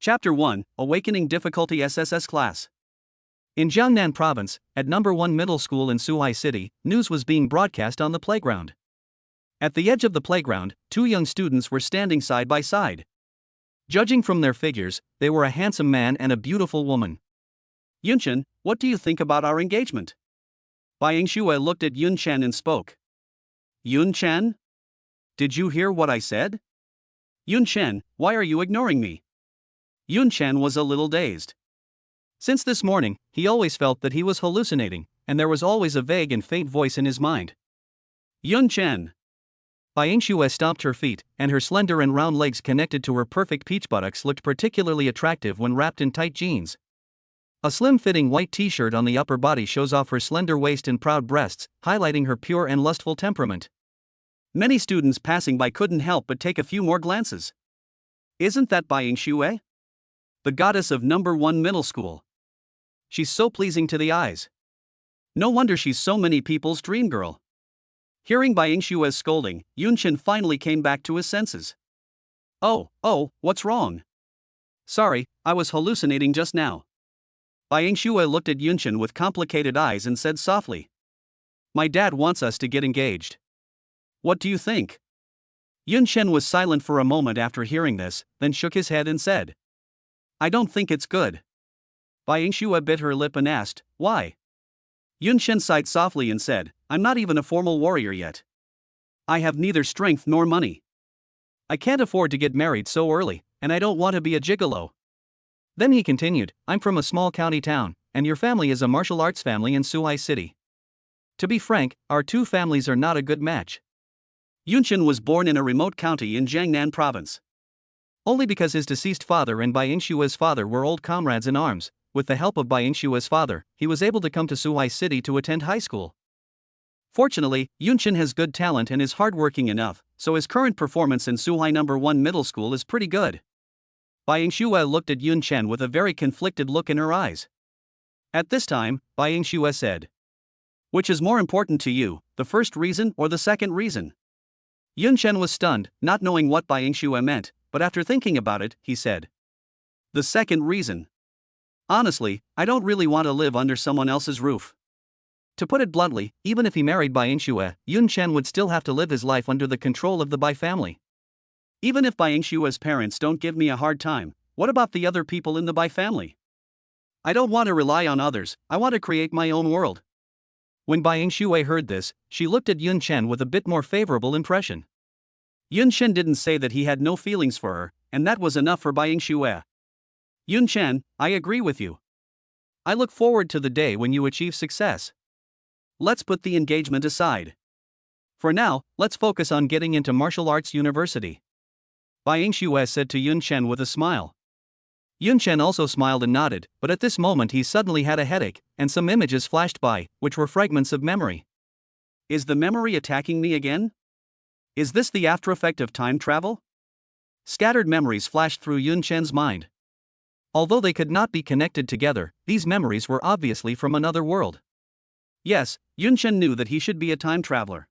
Chapter 1, Awakening Difficulty SSS Class. In Jiangnan Province, at number 1 middle school in Suhai City, news was being broadcast on the playground. At the edge of the playground, two young students were standing side by side. Judging from their figures, they were a handsome man and a beautiful woman. Yunchen, what do you think about our engagement? Bai Yingxue looked at Yun Chen and spoke. Yun Chen? Did you hear what I said? Yun Chen, why are you ignoring me? Yun Chen was a little dazed. Since this morning, he always felt that he was hallucinating, and there was always a vague and faint voice in his mind. Yun Chen. Bai Yingxue stomped her feet, and her slender and round legs connected to her perfect peach buttocks looked particularly attractive when wrapped in tight jeans. A slim-fitting white t-shirt on the upper body shows off her slender waist and proud breasts, highlighting her pure and lustful temperament. Many students passing by couldn't help but take a few more glances. Isn't that Bai Yingxue? The goddess of number 1 middle school. She's so pleasing to the eyes. No wonder she's so many people's dream girl. Hearing Bai Yingxue's scolding, Yunchen finally came back to his senses. Oh, what's wrong? Sorry, I was hallucinating just now. Bai Yingxue looked at Yunchen with complicated eyes and said softly. My dad wants us to get engaged. What do you think? Yunchen was silent for a moment after hearing this, then shook his head and said. I don't think it's good. Bai Yingxue bit her lip and asked, why? Yunchen sighed softly and said, I'm not even a formal warrior yet. I have neither strength nor money. I can't afford to get married so early, and I don't want to be a gigolo. Then he continued, I'm from a small county town, and your family is a martial arts family in Suhai City. To be frank, our two families are not a good match. Yunchen was born in a remote county in Jiangnan Province. Only because his deceased father and Bai Yingxue's father were old comrades in arms, with the help of Bai Yingxue's father, he was able to come to Suhai City to attend high school. Fortunately, Yunchen has good talent and is hardworking enough, so his current performance in Suhai number 1 middle school is pretty good. Bai Yingxue looked at Yunchen with a very conflicted look in her eyes. At this time, Bai Yingxue said. Which is more important to you, the first reason or the second reason? Yunchen was stunned, not knowing what Bai Yingxue meant, but after thinking about it, he said. The second reason. Honestly, I don't really want to live under someone else's roof. To put it bluntly, even if he married Bai Yingxue, Yunchen would still have to live his life under the control of the Bai family. Even if Bai Yingxue's parents don't give me a hard time, what about the other people in the Bai family? I don't want to rely on others, I want to create my own world. When Bai Yingxue heard this, she looked at Yunchen with a bit more favorable impression. Yunchen didn't say that he had no feelings for her, and that was enough for Bai Yingxue. Yunchen, I agree with you. I look forward to the day when you achieve success. Let's put the engagement aside. For now, let's focus on getting into martial arts university. Bai Yingxue said to Yunchen with a smile. Yunchen also smiled and nodded, but at this moment he suddenly had a headache, and some images flashed by, which were fragments of memory. Is the memory attacking me again? Is this the after effect of time travel? Scattered memories flashed through Yunchen's mind. Although they could not be connected together, these memories were obviously from another world. Yes, Yunchen knew that he should be a time traveler.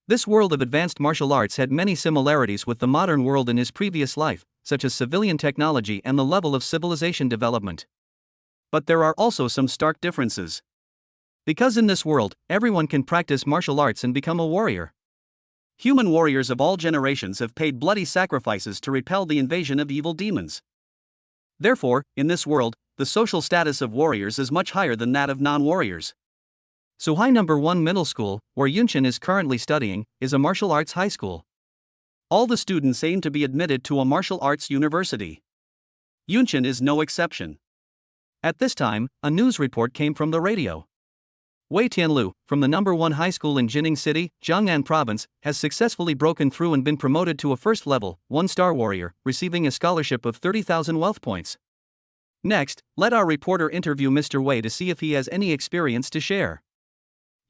This world of advanced martial arts had many similarities with the modern world in his previous life, such as civilian technology and the level of civilization development. But there are also some stark differences. Because in this world, everyone can practice martial arts and become a warrior. Human warriors of all generations have paid bloody sacrifices to repel the invasion of evil demons. Therefore, in this world, the social status of warriors is much higher than that of non-warriors. Suhai number 1 middle school, where Yunchen is currently studying, is a martial arts high school. All the students aim to be admitted to a martial arts university. Yunchen is no exception. At this time, a news report came from the radio. Wei Tianlu, from the number 1 high school in Jining City, Jiangnan Province, has successfully broken through and been promoted to a first-level, 1-star warrior, receiving a scholarship of 30,000 wealth points. Next, let our reporter interview Mr. Wei to see if he has any experience to share.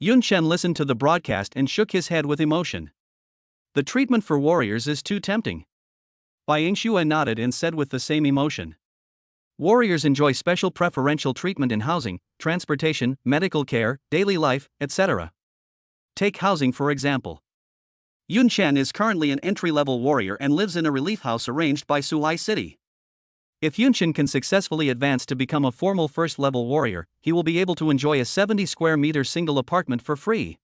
Yunchen listened to the broadcast and shook his head with emotion. The treatment for warriors is too tempting. Bai Yingxue nodded and said with the same emotion. Warriors enjoy special preferential treatment in housing, transportation, medical care, daily life, etc. Take housing for example. Yunchen is currently an entry-level warrior and lives in a relief house arranged by Suhai City. If Yunshin can successfully advance to become a formal first-level warrior, he will be able to enjoy a 70 square meter single apartment for free.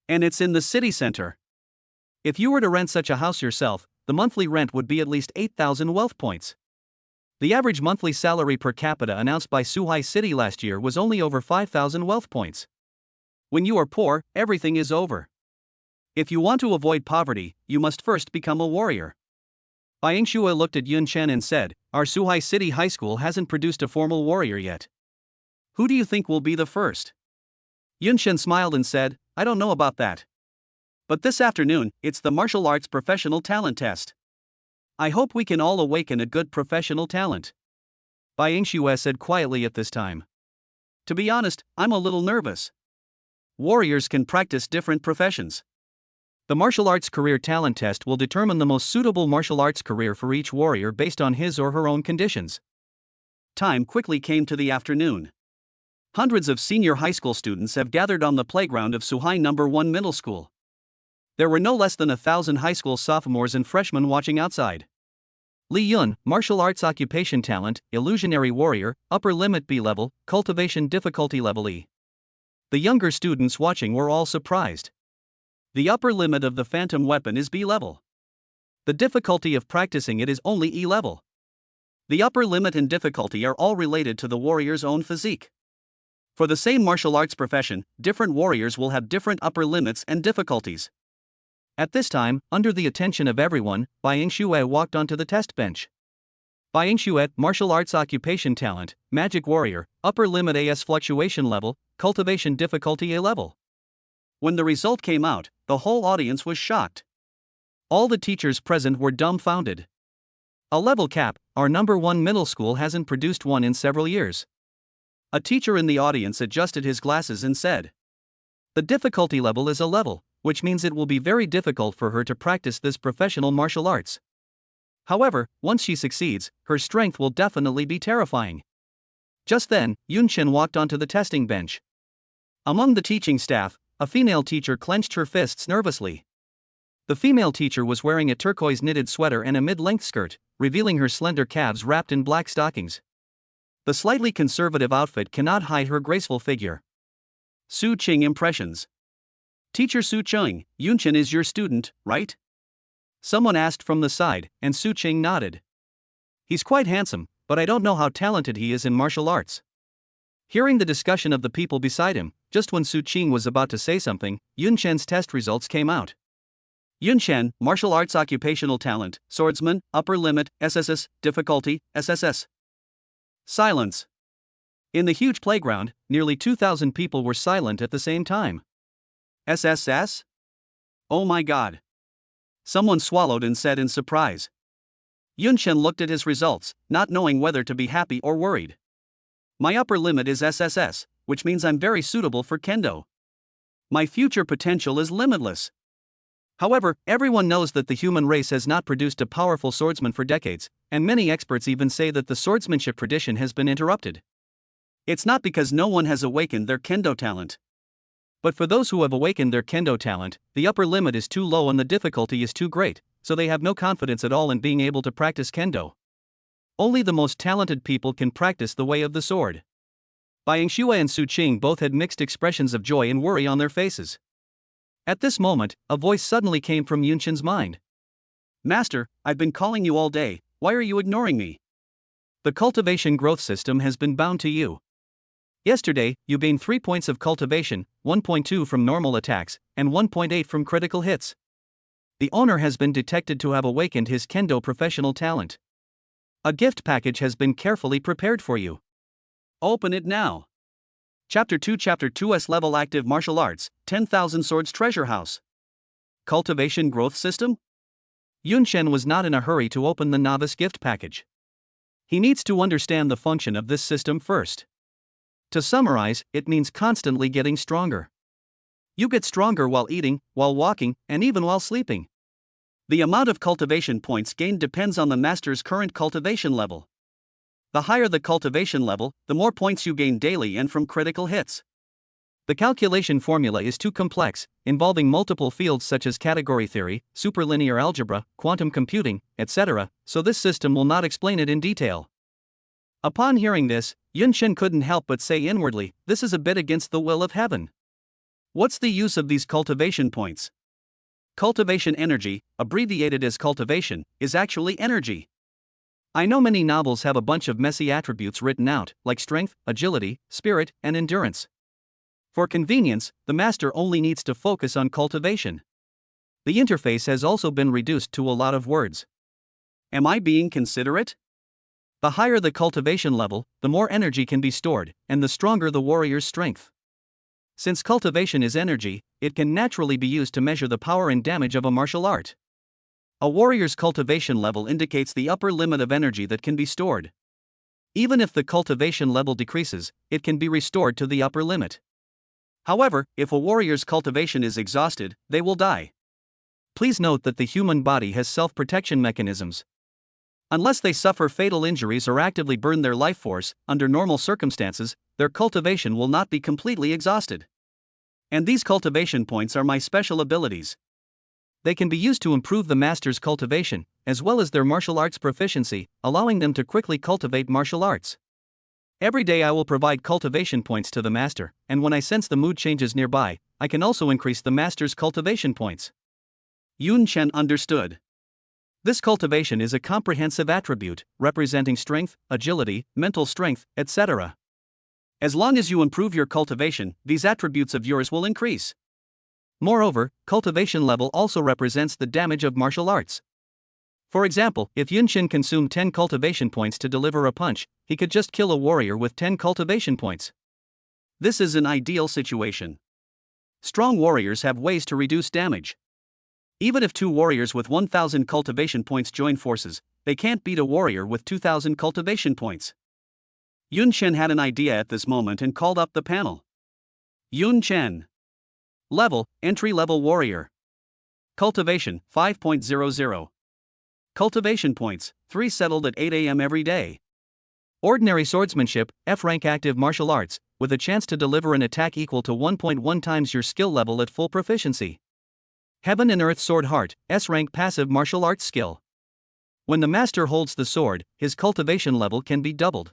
And it's in the city center. If you were to rent such a house yourself, the monthly rent would be at least 8,000 wealth points. The average monthly salary per capita announced by Suhai City last year was only over 5,000 wealth points. When you are poor, everything is over. If you want to avoid poverty, you must first become a warrior. Bai Yingxue looked at Yun Chen and said, "Our Suhai City High School hasn't produced a formal warrior yet. Who do you think will be the first?" Yun Chen smiled and said, "I don't know about that. But this afternoon, it's the martial arts professional talent test. I hope we can all awaken a good professional talent." Bai Yingxue said quietly at this time. "To be honest, I'm a little nervous. Warriors can practice different professions. The martial arts career talent test will determine the most suitable martial arts career for each warrior based on his or her own conditions." Time quickly came to the afternoon. Hundreds of senior high school students have gathered on the playground of Suhai No. 1 Middle School. There were no less than 1,000 high school sophomores and freshmen watching outside. Li Yun, martial arts occupation talent, illusionary warrior, upper limit B level, cultivation difficulty level E. The younger students watching were all surprised. The upper limit of the phantom weapon is B level. The difficulty of practicing it is only E level. The upper limit and difficulty are all related to the warrior's own physique. For the same martial arts profession, different warriors will have different upper limits and difficulties. At this time, under the attention of everyone, Bai Yingxue walked onto the test bench. Bai Yingxue, martial arts occupation talent, magic warrior, upper limit AS fluctuation level, cultivation difficulty A level. When the result came out, the whole audience was shocked. All the teachers present were dumbfounded. A level cap, our No. 1 middle school hasn't produced one in several years. A teacher in the audience adjusted his glasses and said, "The difficulty level is a level, which means it will be very difficult for her to practice this professional martial arts. However, once she succeeds, her strength will definitely be terrifying." Just then, Yun Chen walked onto the testing bench. Among the teaching staff, a female teacher clenched her fists nervously. The female teacher was wearing a turquoise knitted sweater and a mid-length skirt, revealing her slender calves wrapped in black stockings. The slightly conservative outfit cannot hide her graceful figure. Su Qing impressions. "Teacher Su Qing, Yunchen is your student, right?" Someone asked from the side, and Su Qing nodded. "He's quite handsome, but I don't know how talented he is in martial arts." Hearing the discussion of the people beside him, just when Su Qing was about to say something, Yun Chen's test results came out. Yun Chen, martial arts occupational talent, swordsman, upper limit, SSS, difficulty, SSS. Silence. In the huge playground, nearly 2,000 people were silent at the same time. SSS? Oh my god. Someone swallowed and said in surprise. Yun Chen looked at his results, not knowing whether to be happy or worried. "My upper limit is SSS, which means I'm very suitable for kendo. My future potential is limitless." However, everyone knows that the human race has not produced a powerful swordsman for decades, and many experts even say that the swordsmanship tradition has been interrupted. It's not because no one has awakened their kendo talent. But for those who have awakened their kendo talent, the upper limit is too low and the difficulty is too great, so they have no confidence at all in being able to practice kendo. Only the most talented people can practice the way of the sword. Bai Yingxue and Su Qing both had mixed expressions of joy and worry on their faces. At this moment, a voice suddenly came from Yun Chen's mind. "Master, I've been calling you all day, why are you ignoring me? The Cultivation Growth System has been bound to you. Yesterday, you gained 3 points of cultivation, 1.2 from normal attacks, and 1.8 from critical hits. The owner has been detected to have awakened his kendo professional talent. A gift package has been carefully prepared for you. Open it now." Chapter 2's Level Active Martial Arts, 10,000 Swords Treasure House. Cultivation Growth System? Yun Chen was not in a hurry to open the novice gift package. He needs to understand the function of this system first. To summarize, it means constantly getting stronger. You get stronger while eating, while walking, and even while sleeping. The amount of cultivation points gained depends on the master's current cultivation level. The higher the cultivation level, the more points you gain daily and from critical hits. The calculation formula is too complex, involving multiple fields such as category theory, superlinear algebra, quantum computing, etc., so this system will not explain it in detail. Upon hearing this, Yun Shen couldn't help but say inwardly, this is a bit against the will of heaven. What's the use of these cultivation points? Cultivation energy, abbreviated as cultivation, is actually energy. I know many novels have a bunch of messy attributes written out, like strength, agility, spirit, and endurance. For convenience, the master only needs to focus on cultivation. The interface has also been reduced to a lot of words. Am I being considerate? The higher the cultivation level, the more energy can be stored, and the stronger the warrior's strength. Since cultivation is energy, it can naturally be used to measure the power and damage of a martial art. A warrior's cultivation level indicates the upper limit of energy that can be stored. Even if the cultivation level decreases, it can be restored to the upper limit. However, if a warrior's cultivation is exhausted, they will die. Please note that the human body has self-protection mechanisms. Unless they suffer fatal injuries or actively burn their life force, under normal circumstances, their cultivation will not be completely exhausted. And these cultivation points are my special abilities. They can be used to improve the master's cultivation, as well as their martial arts proficiency, allowing them to quickly cultivate martial arts. Every day I will provide cultivation points to the master, and when I sense the mood changes nearby, I can also increase the master's cultivation points. Yun Shen understood. This cultivation is a comprehensive attribute, representing strength, agility, mental strength, etc. As long as you improve your cultivation, these attributes of yours will increase. Moreover, cultivation level also represents the damage of martial arts. For example, if Yun Shen consumed 10 cultivation points to deliver a punch, he could just kill a warrior with 10 cultivation points. This is an ideal situation. Strong warriors have ways to reduce damage. Even if two warriors with 1,000 cultivation points join forces, they can't beat a warrior with 2,000 cultivation points. Yun Shen had an idea at this moment and called up the panel. Yun Shen. Level, entry-level warrior. Cultivation, 5.00. Cultivation points, 3 settled at 8 a.m. every day. Ordinary swordsmanship, F-rank active martial arts, with a chance to deliver an attack equal to 1.1 times your skill level at full proficiency. Heaven and Earth Sword Heart, S-rank passive martial arts skill. When the master holds the sword, his cultivation level can be doubled.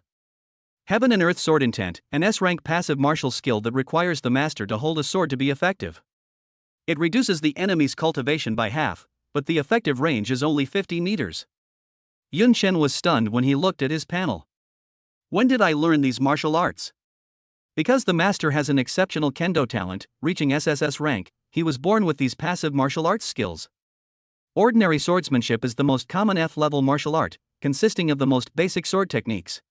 Heaven and Earth Sword Intent, an S-rank passive martial skill that requires the master to hold a sword to be effective. It reduces the enemy's cultivation by half, but the effective range is only 50 meters. Yun Shen was stunned when he looked at his panel. When did I learn these martial arts? Because the master has an exceptional kendo talent, reaching SSS rank, he was born with these passive martial arts skills. Ordinary swordsmanship is the most common F-level martial art, consisting of the most basic sword techniques.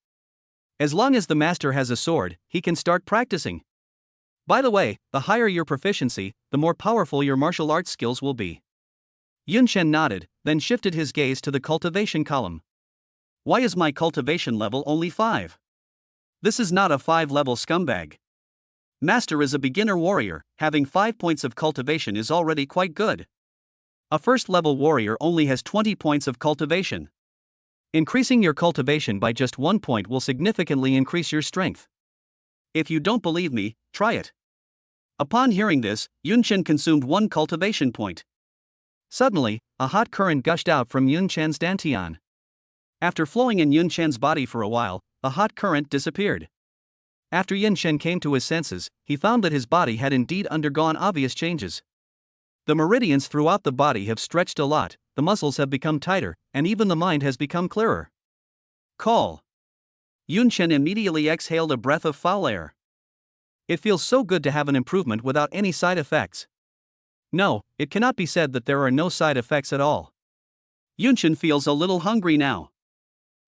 As long as the master has a sword, he can start practicing. By the way, the higher your proficiency, the more powerful your martial arts skills will be. Yun Shen nodded, then shifted his gaze to the cultivation column. Why is my cultivation level only 5? This is not a 5-level scumbag. Master is a beginner warrior, having 5 points of cultivation is already quite good. A first-level warrior only has 20 points of cultivation. Increasing your cultivation by just 1 point will significantly increase your strength. If you don't believe me, try it. Upon hearing this, Yun Shen consumed 1 cultivation point. Suddenly, a hot current gushed out from Yun Shen's dantian. After flowing in Yun Shen's body for a while, the hot current disappeared. After Yun Shen came to his senses, he found that his body had indeed undergone obvious changes. The meridians throughout the body have stretched a lot, the muscles have become tighter, and even the mind has become clearer. Call. Yun Shen immediately exhaled a breath of foul air. It feels so good to have an improvement without any side effects. No, it cannot be said that there are no side effects at all. Yun Shen feels a little hungry now.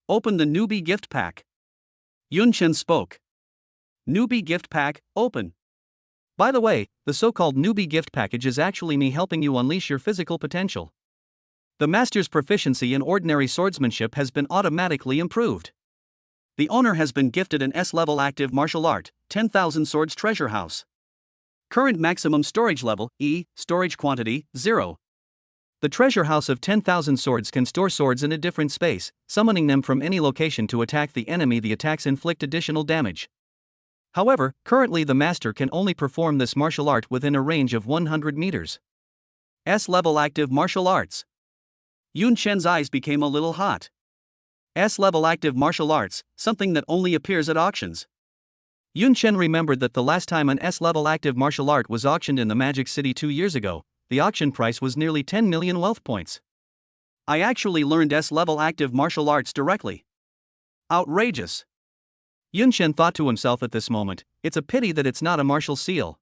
Open the newbie gift pack. Yun Shen spoke. Newbie gift pack, open. By the way, the so-called newbie gift package is actually me helping you unleash your physical potential. The master's proficiency in ordinary swordsmanship has been automatically improved. The owner has been gifted an S-level active martial art, 10,000 Swords Treasure House. Current maximum storage level, E, storage quantity, 0. The treasure house of 10,000 swords can store swords in a different space, summoning them from any location to attack the enemy. The attacks inflict additional damage. However, currently the master can only perform this martial art within a range of 100 meters. S-level active martial arts. Yun Shen's eyes became a little hot. S-level active martial arts, something that only appears at auctions. Yun Chen remembered that the last time an S-level active martial art was auctioned in the Magic City 2 years ago, the auction price was nearly 10 million wealth points. I actually learned S-level active martial arts directly. Outrageous. Yun Chen thought to himself at this moment, it's a pity that it's not a martial seal.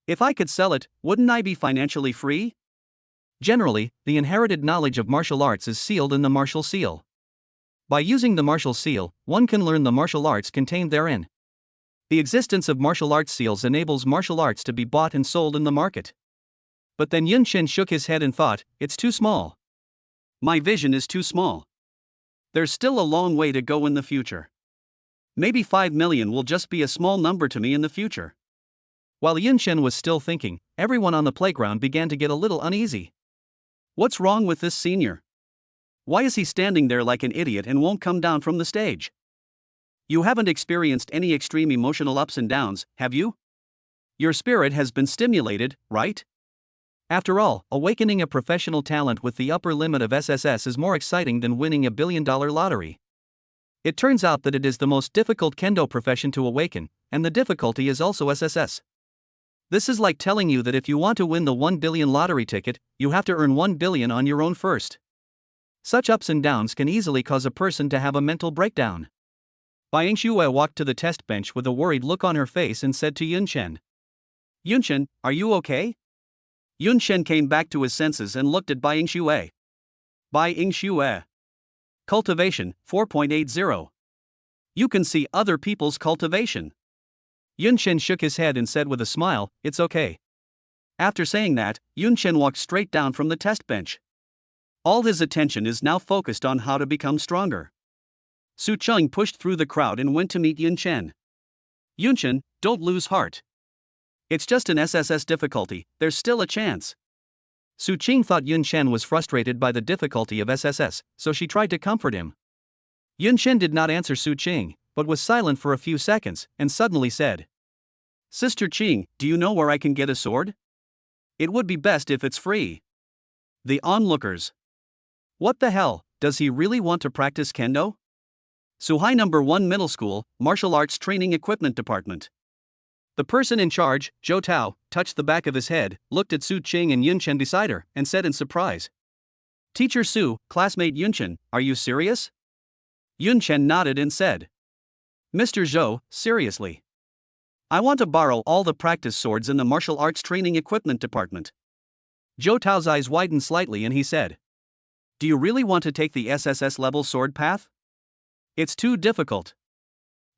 If I could sell it, wouldn't I be financially free? Generally, the inherited knowledge of martial arts is sealed in the martial seal. By using the martial seal, one can learn the martial arts contained therein. The existence of martial arts seals enables martial arts to be bought and sold in the market. But then Yun Chen shook his head and thought, it's too small. My vision is too small. There's still a long way to go in the future. Maybe 5 million will just be a small number to me in the future. While Yun Chen was still thinking, everyone on the playground began to get a little uneasy. What's wrong with this senior? Why is he standing there like an idiot and won't come down from the stage? You haven't experienced any extreme emotional ups and downs, have you? Your spirit has been stimulated, right? After all, awakening a professional talent with the upper limit of SSS is more exciting than winning a billion-dollar lottery. It turns out that it is the most difficult kendo profession to awaken, and the difficulty is also SSS. This is like telling you that if you want to win the 1 billion lottery ticket, you have to earn 1 billion on your own first. Such ups and downs can easily cause a person to have a mental breakdown. Bai Yingxue walked to the test bench with a worried look on her face and said to Yun Chen, Yun Chen, are you okay? Yun Chen came back to his senses and looked at Bai Yingxue. Bai Yingxue. Cultivation, 4.80. You can see other people's cultivation. Yun Chen shook his head and said with a smile, it's okay. After saying that, Yun Chen walked straight down from the test bench. All his attention is now focused on how to become stronger. Su Cheng pushed through the crowd and went to meet Yun Chen. Yun Chen, don't lose heart. It's just an SSS difficulty, there's still a chance. Su Cheng thought Yun Chen was frustrated by the difficulty of SSS, so she tried to comfort him. Yun Chen did not answer Su Cheng, but was silent for a few seconds, and suddenly said, Sister Cheng, do you know where I can get a sword? It would be best if it's free. The onlookers. What the hell, does he really want to practice kendo? Suhai No. 1 Middle School, Martial Arts Training Equipment Department. The person in charge, Zhou Tao, touched the back of his head, looked at Su Cheng and Yun Chen beside her, and said in surprise, Teacher Su, classmate Yun Chen, are you serious? Yun Chen nodded and said, Mr. Zhou, seriously. I want to borrow all the practice swords in the Martial Arts Training Equipment Department. Zhou Tao's eyes widened slightly and he said, Do you really want to take the SSS level sword path? It's too difficult.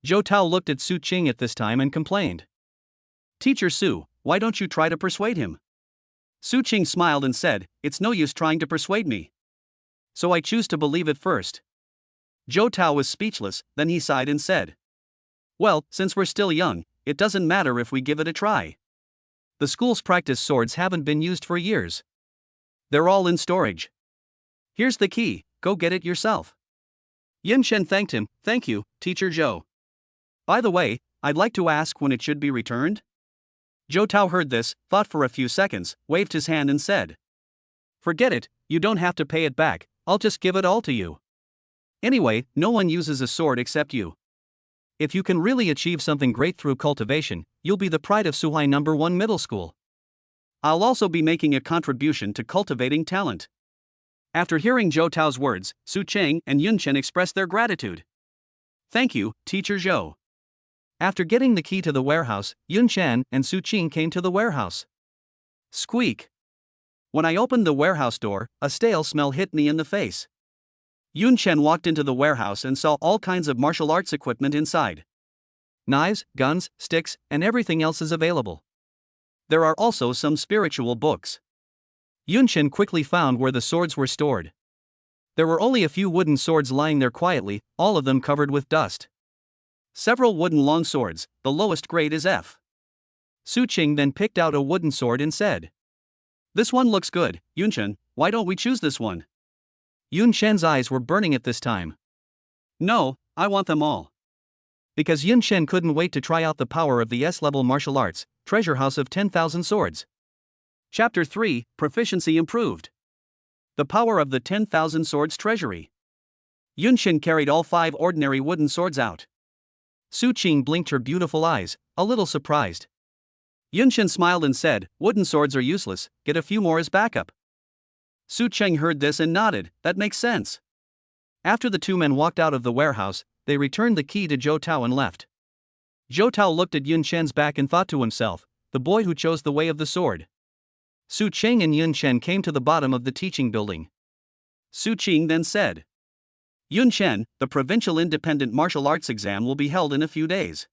Zhou Tao looked at Su Cheng at this time and complained. Teacher Su, why don't you try to persuade him? Su Cheng smiled and said, It's no use trying to persuade me. So I choose to believe it first. Zhou Tao was speechless, then he sighed and said, Well, since we're still young, it doesn't matter if we give it a try. The school's practice swords haven't been used for years. They're all in storage. Here's the key, go get it yourself. Yun Chen thanked him, Thank you, Teacher Zhou. By the way, I'd like to ask when it should be returned? Zhou Tao heard this, thought for a few seconds, waved his hand and said, Forget it, you don't have to pay it back, I'll just give it all to you. Anyway, no one uses a sword except you. If you can really achieve something great through cultivation, you'll be the pride of Suhai No. 1 Middle School. I'll also be making a contribution to cultivating talent. After hearing Zhou Tao's words, Su Cheng and Yun Chen expressed their gratitude. Thank you, Teacher Zhou. After getting the key to the warehouse, Yun Chen and Su Cheng came to the warehouse. Squeak. When I opened the warehouse door, a stale smell hit me in the face. Yun Chen walked into the warehouse and saw all kinds of martial arts equipment inside. Knives, guns, sticks, and everything else is available. There are also some spiritual books. Yun Chen quickly found where the swords were stored. There were only a few wooden swords lying there quietly, all of them covered with dust. Several wooden long swords, the lowest grade is F. Su Cheng then picked out a wooden sword and said, This one looks good, Yun Chen, why don't we choose this one? Yun Chen's eyes were burning at this time. No, I want them all. Because Yun Chen couldn't wait to try out the power of the S-level martial arts, Treasure House of 10,000 Swords. Chapter 3, Proficiency Improved. The Power of the 10,000 Swords Treasury. Yunxin carried all 5 ordinary wooden swords out. Su Qing blinked her beautiful eyes, a little surprised. Yunxin smiled and said, "Wooden swords are useless, get a few more as backup." Su Cheng heard this and nodded, "That makes sense." After the two men walked out of the warehouse, they returned the key to Zhou Tao and left. Zhou Tao looked at Yunxian's back and thought to himself, the boy who chose the way of the sword. Su Cheng and Yunxian came to the bottom of the teaching building. Su Qing then said, "Yunxian, the provincial independent martial arts exam will be held in a few days.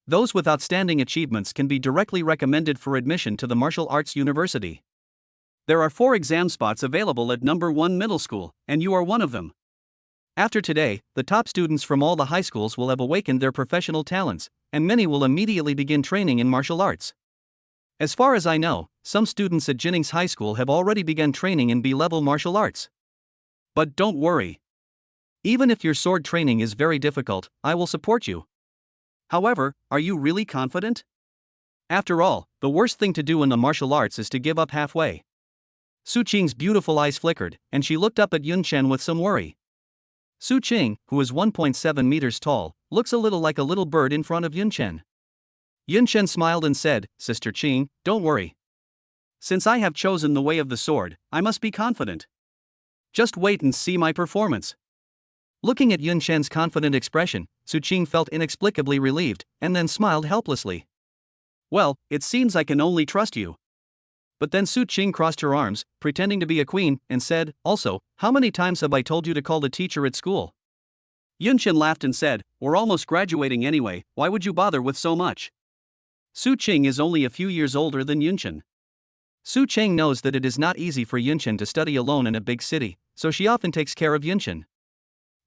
Those with outstanding achievements can be directly recommended for admission to the martial arts university. There are 4 exam spots available at number 1 middle school, and you are one of them. After today, the top students from all the high schools will have awakened their professional talents, and many will immediately begin training in martial arts. As far as I know, some students at Jinning's high school have already begun training in B-level martial arts. But don't worry. Even if your sword training is very difficult, I will support you. However, are you really confident? After all, the worst thing to do in the martial arts is to give up halfway." Su Qing's beautiful eyes flickered, and she looked up at Yunxian with some worry. Su Qing, who is 1.7 meters tall, looks a little like a little bird in front of Yunxian. Yunxian smiled and said, "Sister Qing, don't worry. Since I have chosen the way of the sword, I must be confident. Just wait and see my performance." Looking at Yunxian's confident expression, Su Qing felt inexplicably relieved, and then smiled helplessly. "Well, it seems I can only trust you." But then Su Qing crossed her arms, pretending to be a queen, and said, "Also, how many times have I told you to call the teacher at school?" Yunxian laughed and said, "We're almost graduating anyway, why would you bother with so much?" Su Qing is only a few years older than Yunxian. Su Qing knows that it is not easy for Yunxian to study alone in a big city, so she often takes care of Yunxian.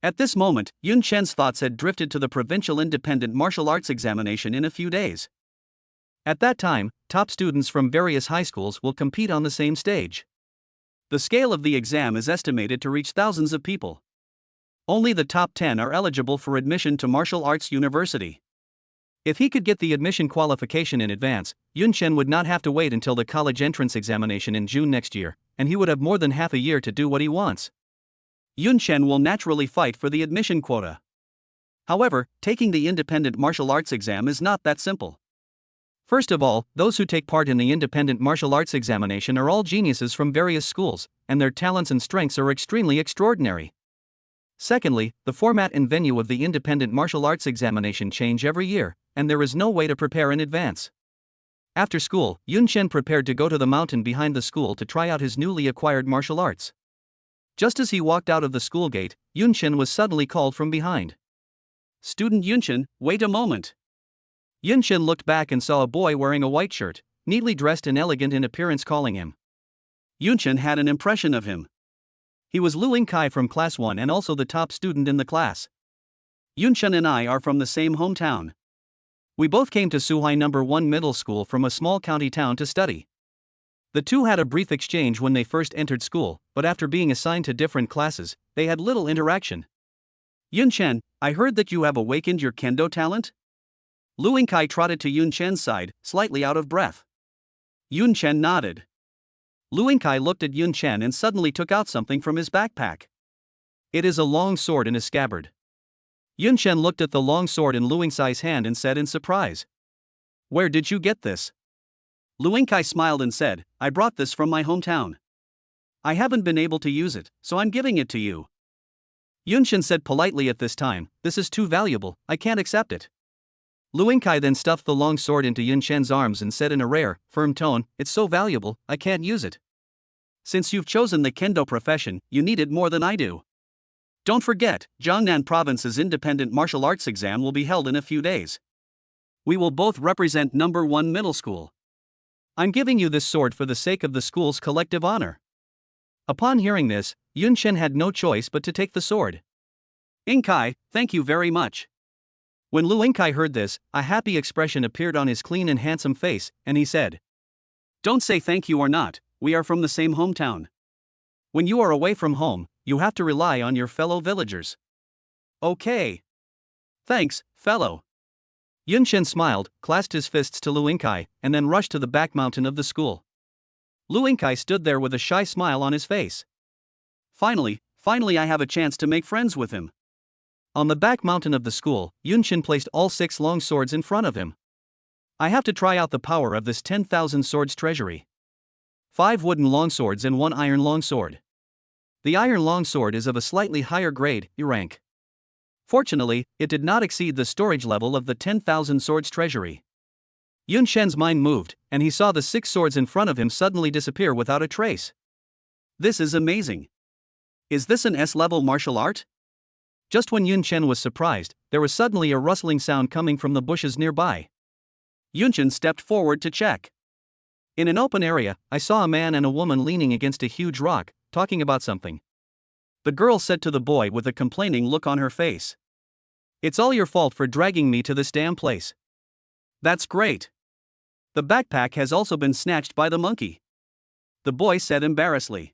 At this moment, Yunxian's thoughts had drifted to the provincial independent martial arts examination in a few days. At that time, top students from various high schools will compete on the same stage. The scale of the exam is estimated to reach thousands of people. Only the top 10 are eligible for admission to martial arts university. If he could get the admission qualification in advance, Yunxian would not have to wait until the college entrance examination in June next year, and he would have more than half a year to do what he wants. Yunxian will naturally fight for the admission quota. However, taking the independent martial arts exam is not that simple. First of all, those who take part in the independent martial arts examination are all geniuses from various schools, and their talents and strengths are extremely extraordinary. Secondly, the format and venue of the independent martial arts examination change every year, and there is no way to prepare in advance. After school, Yunxian prepared to go to the mountain behind the school to try out his newly acquired martial arts. Just as he walked out of the school gate, Yunxian was suddenly called from behind. "Student Yunxian, wait a moment." Yunxian looked back and saw a boy wearing a white shirt, neatly dressed and elegant in appearance calling him. Yunxian had an impression of him. He was Lu Yingkai from class 1 and also the top student in the class. "Yunxian and I are from the same hometown. We both came to Suhai No. 1 middle school from a small county town to study." The two had a brief exchange when they first entered school, but after being assigned to different classes, they had little interaction. "Yunxian, I heard that you have awakened your kendo talent?" Lu Yingkai trotted to Yunxian's side, slightly out of breath. Yunxian nodded. Lu Yingkai looked at Yunxian and suddenly took out something from his backpack. It is a long sword in a scabbard. Yunxian looked at the long sword in Lu Yingkai's hand and said in surprise, "Where did you get this?" Lu Yingkai smiled and said, "I brought this from my hometown. I haven't been able to use it, so I'm giving it to you." Yunxian said politely at this time, "This is too valuable, I can't accept it." Lu Yingkai then stuffed the long sword into Yunxian's arms and said in a rare, firm tone, "It's so valuable, I can't use it. Since you've chosen the kendo profession, you need it more than I do. Don't forget, Jiangnan Province's independent martial arts exam will be held in a few days. We will both represent No. 1 middle school. I'm giving you this sword for the sake of the school's collective honor." Upon hearing this, Yunxian had no choice but to take the sword. "Yingkai, thank you very much." When Lu Yingkai heard this, a happy expression appeared on his clean and handsome face, and he said, "Don't say thank you or not, we are from the same hometown. When you are away from home, you have to rely on your fellow villagers." "Okay. Thanks, fellow." Yunxian smiled, clasped his fists to Lu Yingkai, and then rushed to the back mountain of the school. Lu Yingkai stood there with a shy smile on his face. Finally, Finally, I have a chance to make friends with him. On the back mountain of the school, Yunchen placed all 6 long swords in front of him. I have to try out the power of this 10,000 swords treasury. 5 wooden longswords and 1 iron longsword. The iron longsword is of a slightly higher grade, E rank. Fortunately, it did not exceed the storage level of the 10,000 swords treasury. Yun Shen's mind moved, and he saw the 6 swords in front of him suddenly disappear without a trace. This is amazing. Is this an S-level martial art? Just when Yun Chen was surprised, there was suddenly a rustling sound coming from the bushes nearby. Yun Chen stepped forward to check. In an open area, I saw a man and a woman leaning against a huge rock, talking about something. The girl said to the boy with a complaining look on her face, "It's all your fault for dragging me to this damn place." "That's great. The backpack has also been snatched by the monkey," the boy said embarrassedly.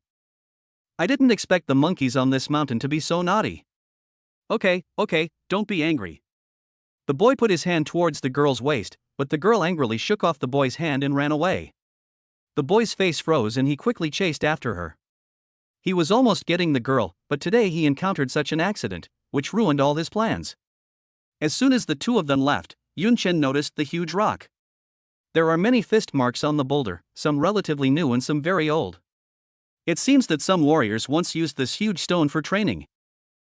"I didn't expect the monkeys on this mountain to be so naughty." Okay, don't be angry." The boy put his hand towards the girl's waist, but the girl angrily shook off the boy's hand and ran away. The boy's face froze and he quickly chased after her. He was almost getting the girl, but today he encountered such an accident, which ruined all his plans. As soon as the two of them left, Yun Chen noticed the huge rock. There are many fist marks on the boulder, some relatively new and some very old. It seems that some warriors once used this huge stone for training.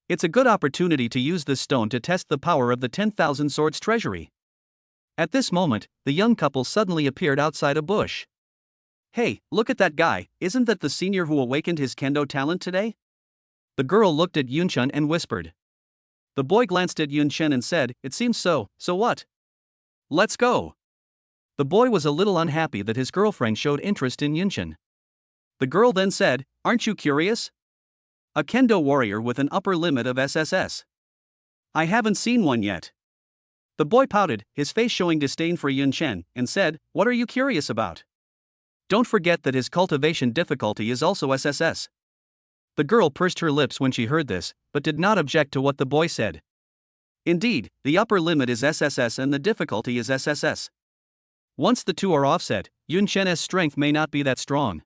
It's a good opportunity to use this stone to test the power of the 10,000 swords treasury. At this moment, the young couple suddenly appeared outside a bush. "Hey, look at that guy, isn't that the senior who awakened his kendo talent today?" The girl looked at Yun Chen and whispered. The boy glanced at Yun Chen and said, "It seems so, so what? Let's go." The boy was a little unhappy that his girlfriend showed interest in Yun Chen. The girl then said, "Aren't you curious? A kendo warrior with an upper limit of SSS. I haven't seen one yet." The boy pouted, his face showing disdain for Yun Chen, and said, "What are you curious about? Don't forget that his cultivation difficulty is also SSS." The girl pursed her lips when she heard this, but did not object to what the boy said. Indeed, the upper limit is SSS and the difficulty is SSS. Once the two are offset, Yun Chen's strength may not be that strong.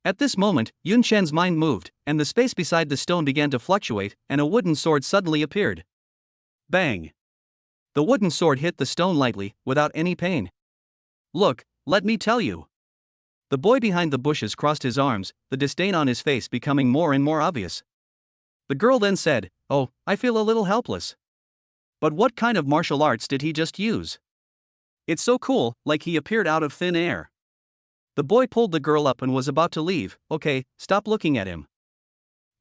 At this moment, Yun Chen's mind moved, and the space beside the stone began to fluctuate, and a wooden sword suddenly appeared. Bang! The wooden sword hit the stone lightly, without any pain. "Look, let me tell you." The boy behind the bushes crossed his arms, the disdain on his face becoming more and more obvious. The girl then said, "Oh, I feel a little helpless. But what kind of martial arts did he just use? It's so cool, like he appeared out of thin air." The boy pulled the girl up and was about to leave. "Okay, stop looking at him."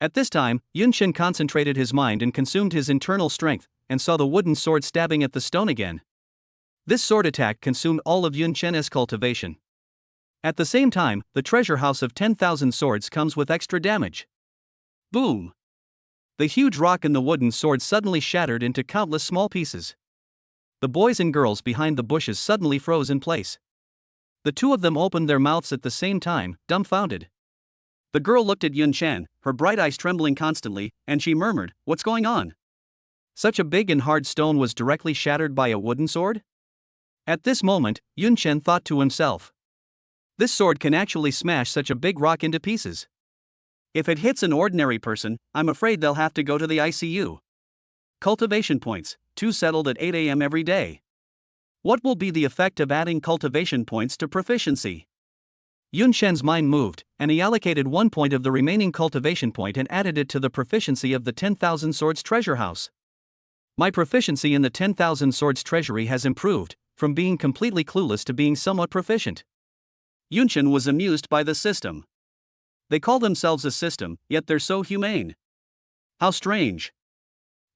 At this time, Yun Chen concentrated his mind and consumed his internal strength, and saw the wooden sword stabbing at the stone again. This sword attack consumed all of Yun Chen's cultivation. At the same time, the treasure house of 10,000 swords comes with extra damage. Boom! The huge rock and the wooden sword suddenly shattered into countless small pieces. The boys and girls behind the bushes suddenly froze in place. The two of them opened their mouths at the same time, dumbfounded. The girl looked at Yun Chen, her bright eyes trembling constantly, and she murmured, "What's going on? Such a big and hard stone was directly shattered by a wooden sword?" At this moment, Yun Chen thought to himself, "This sword can actually smash such a big rock into pieces. If it hits an ordinary person, I'm afraid they'll have to go to the ICU. Cultivation points, 2 settled at 8 a.m. every day. What will be the effect of adding cultivation points to proficiency?" Yun Shen's mind moved, and he allocated 1 point of the remaining cultivation point and added it to the proficiency of the 10,000 swords treasure house. My proficiency in the 10,000 swords treasury has improved, from being completely clueless to being somewhat proficient. Yun Chen was amused by the system. They call themselves a system, yet they're so humane. How strange.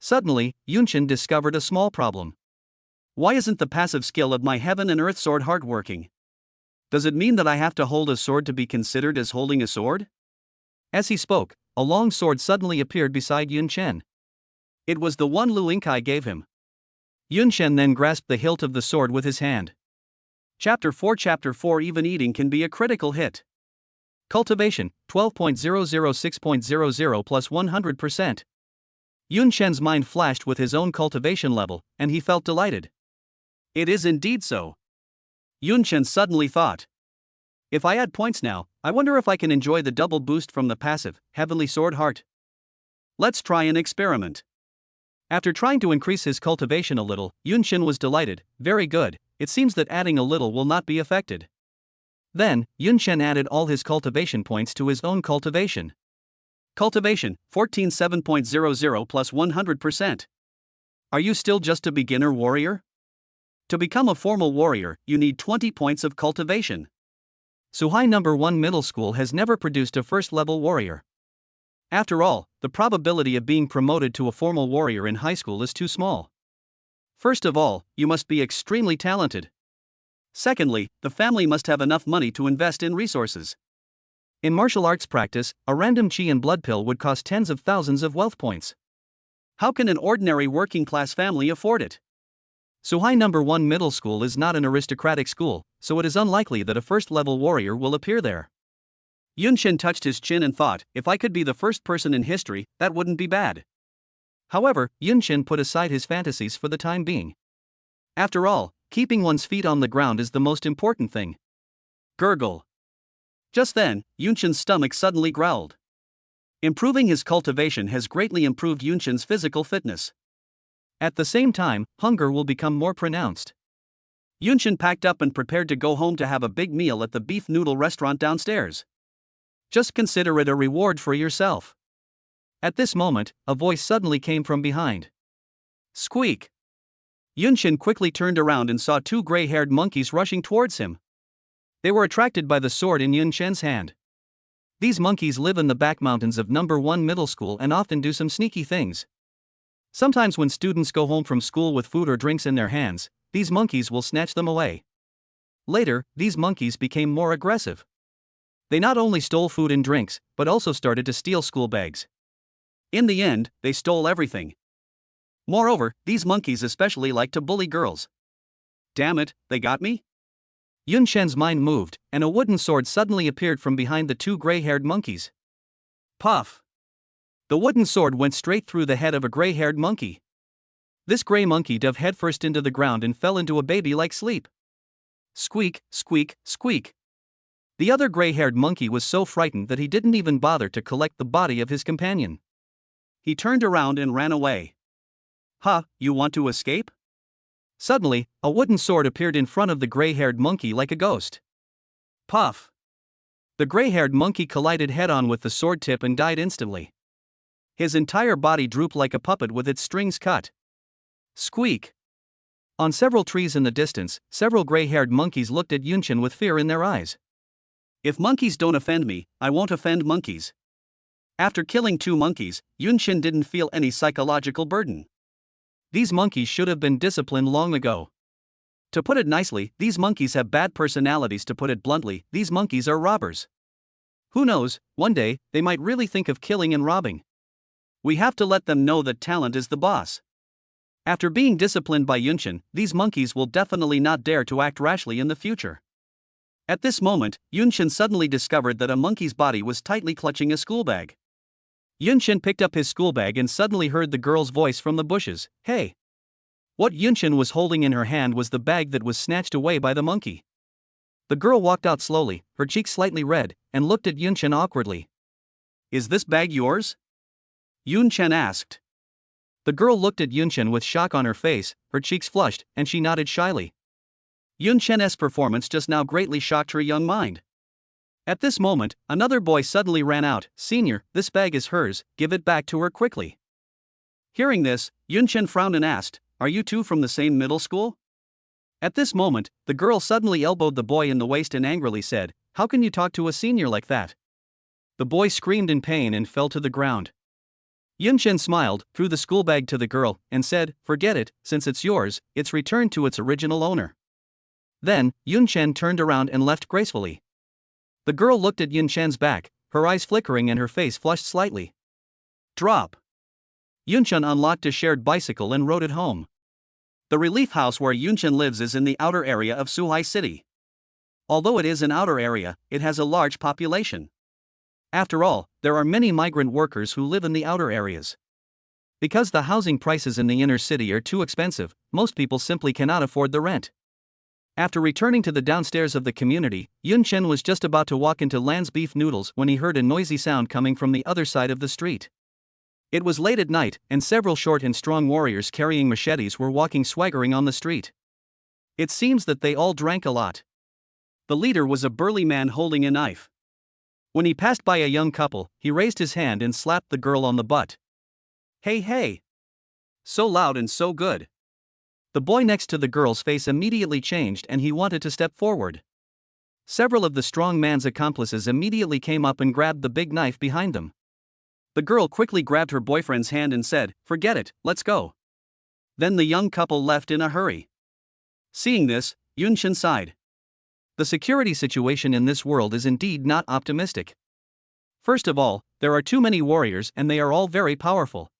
Suddenly, Yun Chen discovered a small problem. Why isn't the passive skill of my heaven and earth sword heart working? Does it mean that I have to hold a sword to be considered as holding a sword? As he spoke, a long sword suddenly appeared beside Yun Chen. It was the one Lu Yingkai gave him. Yun Chen then grasped the hilt of the sword with his hand. Chapter 4 Even eating can be a critical hit. Cultivation, 12.006.00 plus 100%. Yun Chen's mind flashed with his own cultivation level, and he felt delighted. It is indeed so. Yun Chen suddenly thought, if I add points now, I wonder if I can enjoy the double boost from the passive, Heavenly Sword Heart. Let's try an experiment. After trying to increase his cultivation a little, Yunshin was delighted. Very good, it seems that adding a little will not be affected. Then, Yunshin added all his cultivation points to his own cultivation. Cultivation, 14.7.00 plus 100%. Are you still just a beginner warrior? To become a formal warrior, you need 20 points of cultivation. Suhai number 1 middle school has never produced a first-level warrior. After all, the probability of being promoted to a formal warrior in high school is too small. First of all, you must be extremely talented. Secondly, the family must have enough money to invest in resources. In martial arts practice, a random chi and blood pill would cost tens of thousands of wealth points. How can an ordinary working-class family afford it? Suhai number 1 middle school is not an aristocratic school, so it is unlikely that a first-level warrior will appear there. Yunshin touched his chin and thought, if I could be the first person in history, that wouldn't be bad. However, Yunshin put aside his fantasies for the time being. After all, keeping one's feet on the ground is the most important thing. Gurgle. Just then, Yunshin's stomach suddenly growled. Improving his cultivation has greatly improved Yunshin's physical fitness. At the same time, hunger will become more pronounced. Yunshin packed up and prepared to go home to have a big meal at the beef noodle restaurant downstairs. Just consider it a reward for yourself. At this moment, a voice suddenly came from behind. Squeak! Yunshin quickly turned around and saw two gray-haired monkeys rushing towards him. They were attracted by the sword in Yunshin's hand. These monkeys live in the back mountains of number 1 middle school and often do some sneaky things. Sometimes when students go home from school with food or drinks in their hands, these monkeys will snatch them away. Later, these monkeys became more aggressive. They not only stole food and drinks, but also started to steal school bags. In the end, they stole everything. Moreover, these monkeys especially like to bully girls. Damn it, they got me? Yunshin's mind moved, and a wooden sword suddenly appeared from behind the two gray-haired monkeys. Puff! The wooden sword went straight through the head of a gray-haired monkey. This gray monkey dove headfirst into the ground and fell into a baby-like sleep. Squeak, squeak, squeak. The other gray-haired monkey was so frightened that he didn't even bother to collect the body of his companion. He turned around and ran away. Huh, you want to escape? Suddenly, a wooden sword appeared in front of the gray-haired monkey like a ghost. Puff! The gray-haired monkey collided head-on with the sword tip and died instantly. His entire body drooped like a puppet with its strings cut. Squeak! On several trees in the distance, several gray-haired monkeys looked at Yunshin with fear in their eyes. If monkeys don't offend me, I won't offend monkeys. After killing two monkeys, Yunshin didn't feel any psychological burden. These monkeys should have been disciplined long ago. To put it nicely, these monkeys have bad personalities. To put it bluntly, these monkeys are robbers. Who knows, one day, they might really think of killing and robbing. We have to let them know that talent is the boss. After being disciplined by Yunshin, these monkeys will definitely not dare to act rashly in the future. At this moment, Yunshin suddenly discovered that a monkey's body was tightly clutching a school bag. Yunshin picked up his school bag and suddenly heard the girl's voice from the bushes, "Hey!" What Yunshin was holding in her hand was the bag that was snatched away by the monkey. The girl walked out slowly, her cheeks slightly red, and looked at Yunshin awkwardly. "Is this bag yours?" Yunshin asked. The girl looked at Yunshin with shock on her face, her cheeks flushed, and she nodded shyly. Yunshin's performance just now greatly shocked her young mind. At this moment, another boy suddenly ran out. "Senior, this bag is hers, give it back to her quickly." Hearing this, Yunshin frowned and asked, "Are you two from the same middle school?" At this moment, the girl suddenly elbowed the boy in the waist and angrily said, "How can you talk to a senior like that?" The boy screamed in pain and fell to the ground. Yunshin smiled, threw the school bag to the girl, and said, "Forget it, since it's yours, it's returned to its original owner." Then, Yunshin turned around and left gracefully. The girl looked at Yunshin's back, her eyes flickering and her face flushed slightly. Drop. Yunshin unlocked a shared bicycle and rode it home. The relief house where Yunshin lives is in the outer area of Suhai City. Although it is an outer area, it has a large population. After all, there are many migrant workers who live in the outer areas. Because the housing prices in the inner city are too expensive, most people simply cannot afford the rent. After returning to the downstairs of the community, Yunshin was just about to walk into Land's beef noodles when he heard a noisy sound coming from the other side of the street. It was late at night, and several short and strong warriors carrying machetes were walking swaggering on the street. It seems that they all drank a lot. The leader was a burly man holding a knife. When he passed by a young couple, he raised his hand and slapped the girl on the butt. "Hey, hey! So loud and so good." The boy next to the girl's face immediately changed and he wanted to step forward. Several of the strong man's accomplices immediately came up and grabbed the big knife behind them. The girl quickly grabbed her boyfriend's hand and said, "Forget it, let's go." Then the young couple left in a hurry. Seeing this, Yunshin sighed. The security situation in this world is indeed not optimistic. First of all, there are too many warriors and they are all very powerful.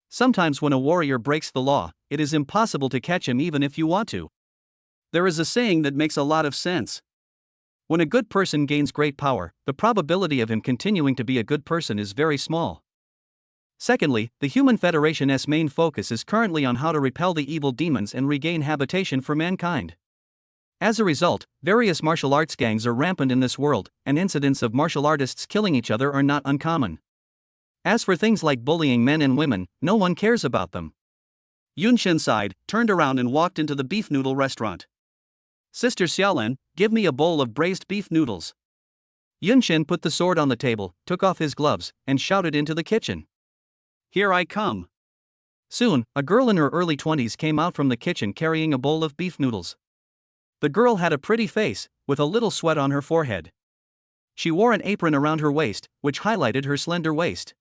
Sometimes when a warrior breaks the law, it is impossible to catch him even if you want to. There is a saying that makes a lot of sense. When a good person gains great power, the probability of him continuing to be a good person is very small. Secondly, the Human Federation's main focus is currently on how to repel the evil demons and regain habitation for mankind. As a result, various martial arts gangs are rampant in this world, and incidents of martial artists killing each other are not uncommon. As for things like bullying men and women, no one cares about them. Yunshin sighed, turned around and walked into the beef noodle restaurant. "Sister Xiaolan, give me a bowl of braised beef noodles." Yunshin put the sword on the table, took off his gloves, and shouted into the kitchen. "Here I come." Soon, a girl in her early 20s came out from the kitchen carrying a bowl of beef noodles. The girl had a pretty face, with a little sweat on her forehead. She wore an apron around her waist, which highlighted her slender waist.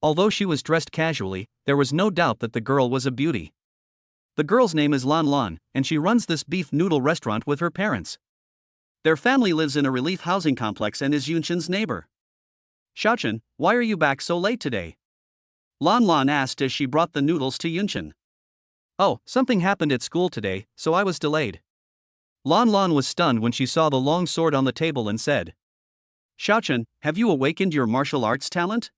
Although she was dressed casually, there was no doubt that the girl was a beauty. The girl's name is Lan Lan, and she runs this beef noodle restaurant with her parents. Their family lives in a relief housing complex and is Yunshin's neighbor. "Xiaochen, why are you back so late today?" Lan Lan asked as she brought the noodles to Yunshin. "Oh, something happened at school today, so I was delayed." Lan Lan was stunned when she saw the long sword on the table and said, "Xiaochen, have you awakened your martial arts talent?"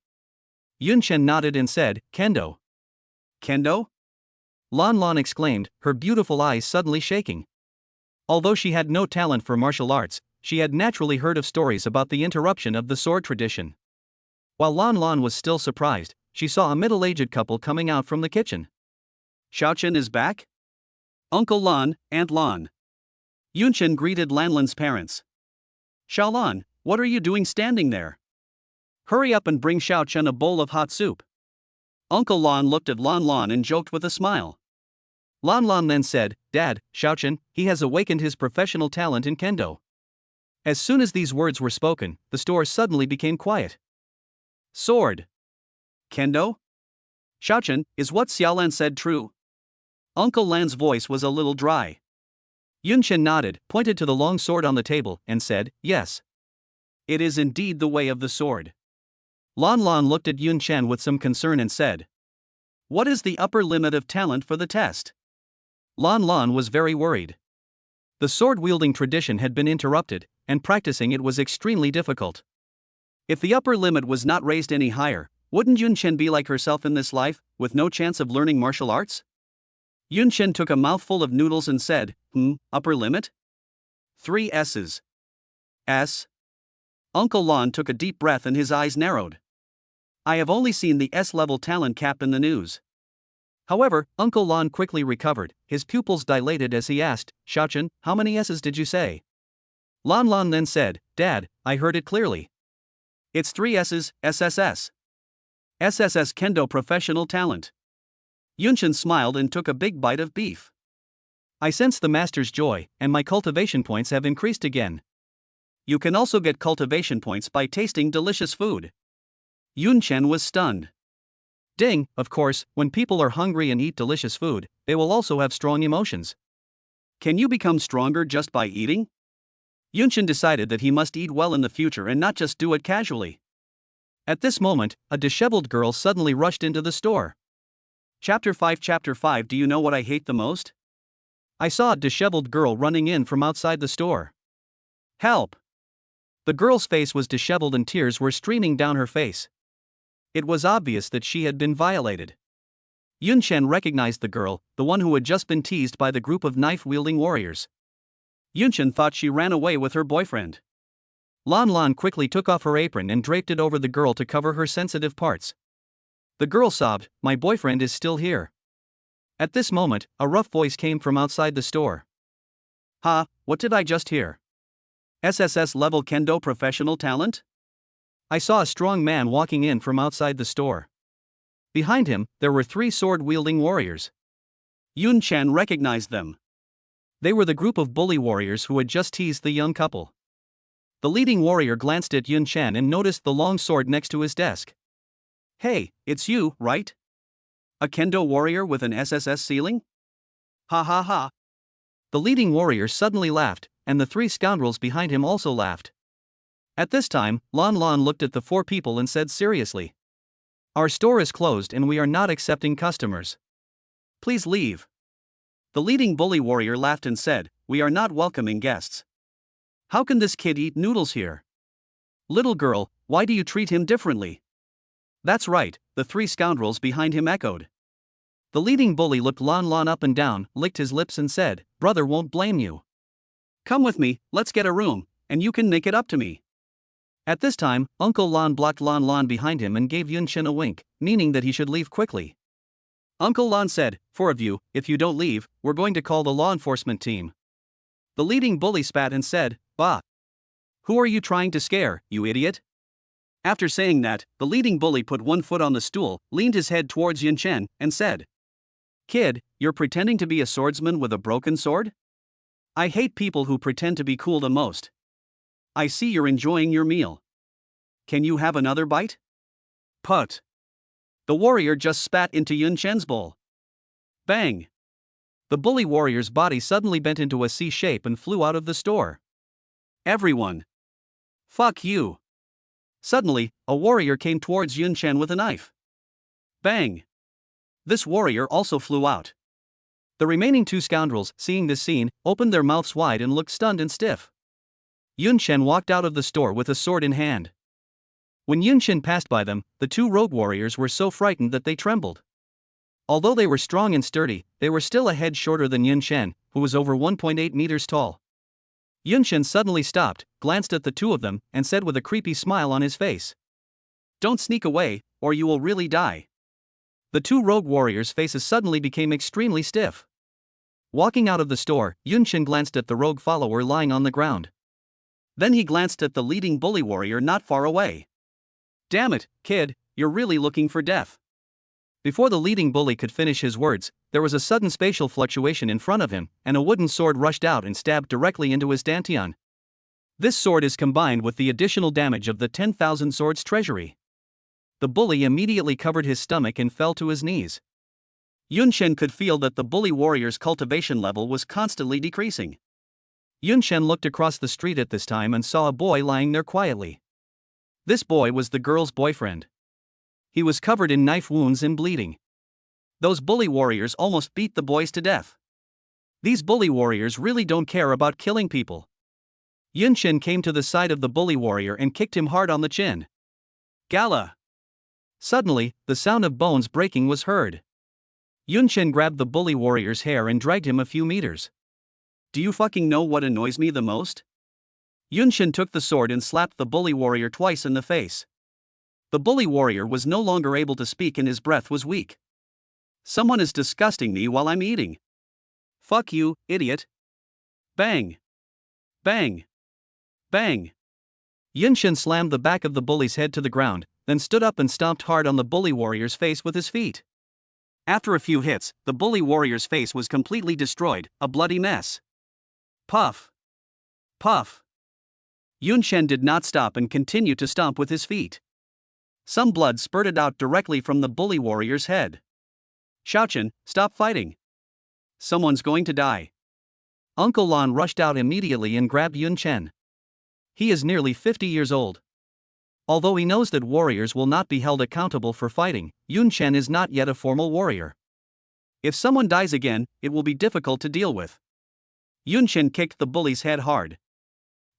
Yunshin nodded and said, "Kendo." "Kendo?" Lan Lan exclaimed, her beautiful eyes suddenly shaking. Although she had no talent for martial arts, she had naturally heard of stories about the interruption of the sword tradition. While Lan Lan was still surprised, she saw a middle-aged couple coming out from the kitchen. "Xiaochen is back? Uncle Lan, Aunt Lan." Yunshin greeted Lan Lan's parents. "Xiaolan, what are you doing standing there? Hurry up and bring Xiaochen a bowl of hot soup." Uncle Lan looked at Lan Lan and joked with a smile. Lan Lan then said, "Dad, Xiaochen, he has awakened his professional talent in kendo." As soon as these words were spoken, the store suddenly became quiet. "Sword. Kendo? Xiaochen, is what Xiaolan said true?" Uncle Lan's voice was a little dry. Yunshin nodded, pointed to the long sword on the table, and said, "Yes. It is indeed the way of the sword." Lan Lan looked at Yunshin with some concern and said, "What is the upper limit of talent for the test?" Lan Lan was very worried. The sword-wielding tradition had been interrupted, and practicing it was extremely difficult. If the upper limit was not raised any higher, wouldn't Yunshin be like herself in this life, with no chance of learning martial arts? Yunshin took a mouthful of noodles and said, upper limit? 3 S's. S? Uncle Lan took a deep breath and his eyes narrowed. "I have only seen the S-level talent cap in the news." However, Uncle Lan quickly recovered, his pupils dilated as he asked, "Xiaochen, how many S's did you say?" Lan Lan then said, "Dad, I heard it clearly. It's 3 S's, SSS. SSS Kendo Professional Talent." Yunshin smiled and took a big bite of beef. "I sense the master's joy, and my cultivation points have increased again." You can also get cultivation points by tasting delicious food. Yunshin was stunned. Ding, of course, when people are hungry and eat delicious food, they will also have strong emotions. Can you become stronger just by eating? Yunshin decided that he must eat well in the future and not just do it casually. At this moment, a disheveled girl suddenly rushed into the store. Chapter 5. Do you know what I hate the most? I saw a disheveled girl running in from outside the store. Help! The girl's face was disheveled and tears were streaming down her face. It was obvious that she had been violated. Yunshin recognized the girl, the one who had just been teased by the group of knife-wielding warriors. Yunshin thought she ran away with her boyfriend. Lan Lan quickly took off her apron and draped it over the girl to cover her sensitive parts. The girl sobbed, "My boyfriend is still here." At this moment, a rough voice came from outside the store. "Ha, what did I just hear? SSS level kendo professional talent?" I saw a strong man walking in from outside the store. Behind him, there were 3 sword-wielding warriors. Yun Chen recognized them. They were the group of bully warriors who had just teased the young couple. The leading warrior glanced at Yun Chen and noticed the long sword next to his desk. "Hey, it's you, right? A kendo warrior with an SSS ceiling? Ha ha ha." The leading warrior suddenly laughed, and the 3 scoundrels behind him also laughed. At this time, Lan Lan looked at the 4 people and said seriously, "Our store is closed and we are not accepting customers. Please leave." The leading bully warrior laughed and said, "We are not welcoming guests. How can this kid eat noodles here? Little girl, why do you treat him differently?" "That's right," the 3 scoundrels behind him echoed. The leading bully looked Lan Lan up and down, licked his lips and said, "Brother won't blame you. Come with me, let's get a room, and you can make it up to me." At this time, Uncle Lan blocked Lan Lan behind him and gave Yun Chen a wink, meaning that he should leave quickly. Uncle Lan said, "4 of you, if you don't leave, we're going to call the law enforcement team." The leading bully spat and said, "Bah! Who are you trying to scare, you idiot?" After saying that, the leading bully put one foot on the stool, leaned his head towards Yun Chen, and said, "Kid, you're pretending to be a swordsman with a broken sword? I hate people who pretend to be cool the most. I see you're enjoying your meal. Can you have another bite?" Put. The warrior just spat into Yun Chen's bowl. Bang! The bully warrior's body suddenly bent into a C shape and flew out of the store. Everyone. Fuck you. Suddenly, a warrior came towards Yun Chen with a knife. Bang! This warrior also flew out. The remaining 2 scoundrels, seeing this scene, opened their mouths wide and looked stunned and stiff. Yun Chen walked out of the store with a sword in hand. When Yun Chen passed by them, the 2 rogue warriors were so frightened that they trembled. Although they were strong and sturdy, they were still a head shorter than Yun Chen, who was over 1.8 meters tall. Yun Chen suddenly stopped, glanced at the 2 of them, and said with a creepy smile on his face, "Don't sneak away, or you will really die." The 2 rogue warriors' faces suddenly became extremely stiff. Walking out of the store, Yun Chen glanced at the rogue follower lying on the ground. Then he glanced at the leading bully warrior not far away. "Damn it, kid, you're really looking for death." Before the leading bully could finish his words, there was a sudden spatial fluctuation in front of him, and a wooden sword rushed out and stabbed directly into his dantian. This sword is combined with the additional damage of the 10,000 swords treasury. The bully immediately covered his stomach and fell to his knees. Yun Chen could feel that the bully warrior's cultivation level was constantly decreasing. Yun Chen looked across the street at this time and saw a boy lying there quietly. This boy was the girl's boyfriend. He was covered in knife wounds and bleeding. Those bully warriors almost beat the boys to death. These bully warriors really don't care about killing people. Yun Chen came to the side of the bully warrior and kicked him hard on the chin. Gala! Suddenly, the sound of bones breaking was heard. Yun Chen grabbed the bully warrior's hair and dragged him a few meters. "Do you fucking know what annoys me the most?" Yun Chen took the sword and slapped the bully warrior twice in the face. The bully warrior was no longer able to speak and his breath was weak. "Someone is disgusting me while I'm eating. Fuck you, idiot." Bang! Bang! Bang! Yun Chen slammed the back of the bully's head to the ground, then stood up and stomped hard on the bully warrior's face with his feet. After a few hits, the bully warrior's face was completely destroyed, a bloody mess. Puff! Puff! Yun Chen did not stop and continued to stomp with his feet. Some blood spurted out directly from the bully warrior's head. "Xiaochen, stop fighting. Someone's going to die." Uncle Lan rushed out immediately and grabbed Yun Chen. He is nearly 50 years old. Although he knows that warriors will not be held accountable for fighting, Yun Chen is not yet a formal warrior. If someone dies again, it will be difficult to deal with. Yun Chen kicked the bully's head hard.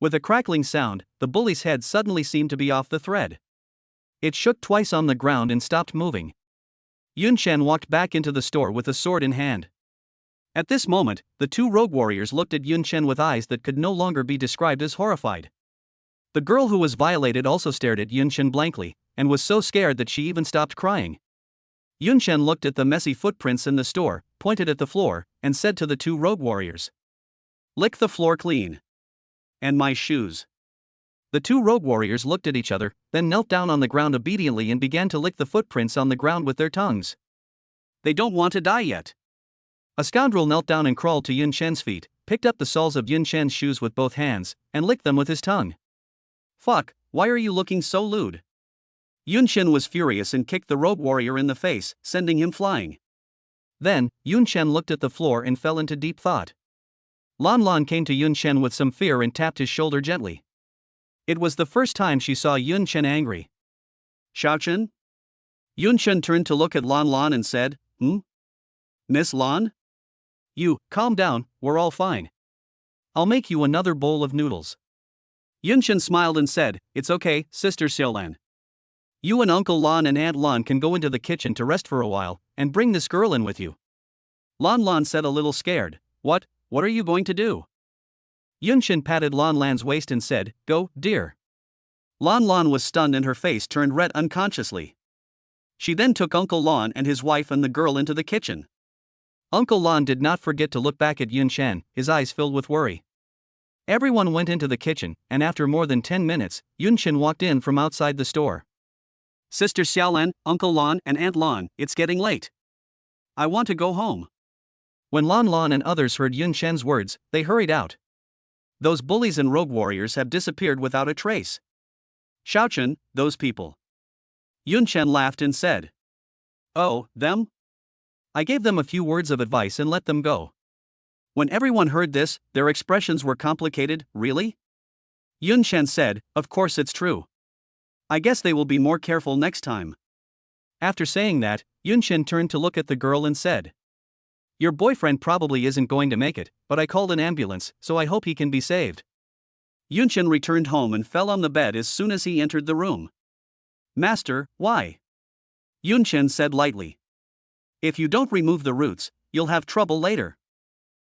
With a crackling sound, the bully's head suddenly seemed to be off the thread. It shook twice on the ground and stopped moving. Yun Chen walked back into the store with a sword in hand. At this moment, the 2 rogue warriors looked at Yun Chen with eyes that could no longer be described as horrified. The girl who was violated also stared at Yun Chen blankly, and was so scared that she even stopped crying. Yunchen looked at the messy footprints in the store, pointed at the floor, and said to the two rogue warriors, "Lick the floor clean. And my shoes." The two rogue warriors looked at each other, then knelt down on the ground obediently and began to lick the footprints on the ground with their tongues. "They don't want to die yet." A scoundrel knelt down and crawled to Yunchen's feet, picked up the soles of Yunchen's shoes with both hands, and licked them with his tongue. "Fuck, why are you looking so lewd?" Yunchen was furious and kicked the rogue warrior in the face, sending him flying. Then, Yunchen looked at the floor and fell into deep thought. Lan Lan came to Yunchen with some fear and tapped his shoulder gently. It was the first time she saw Yunchen angry. "Xiaochen?" Yunchen turned to look at Lan Lan and said, Miss Lan? You, calm down, we're all fine. I'll make you another bowl of noodles." Yunchen smiled and said, "It's okay, Sister Xiaolan. You and Uncle Lan and Aunt Lan can go into the kitchen to rest for a while, and bring this girl in with you." Lan Lan said a little scared, What are you going to do?" Yunchen patted Lan Lan's waist and said, "Go, dear." Lan Lan was stunned and her face turned red unconsciously. She then took Uncle Lan and his wife and the girl into the kitchen. Uncle Lan did not forget to look back at Yunchen, his eyes filled with worry. Everyone went into the kitchen, and after more than 10 minutes, Yunchen walked in from outside the store. "Sister Xiaolan, Uncle Lan, and Aunt Lan, it's getting late. I want to go home." When Lan Lan and others heard Yunchen's words, they hurried out. Those bullies and rogue warriors have disappeared without a trace. "Xiaochen, those people." Yunchen laughed and said, "Oh, them? I gave them a few words of advice and let them go." When everyone heard this, their expressions were complicated. "Really?" Yunchen said, "Of course it's true. I guess they will be more careful next time." After saying that, Yunchen turned to look at the girl and said, "Your boyfriend probably isn't going to make it, but I called an ambulance, so I hope he can be saved." Yunchen returned home and fell on the bed as soon as he entered the room. "Master, why?" Yunchen said lightly. "If you don't remove the roots, you'll have trouble later.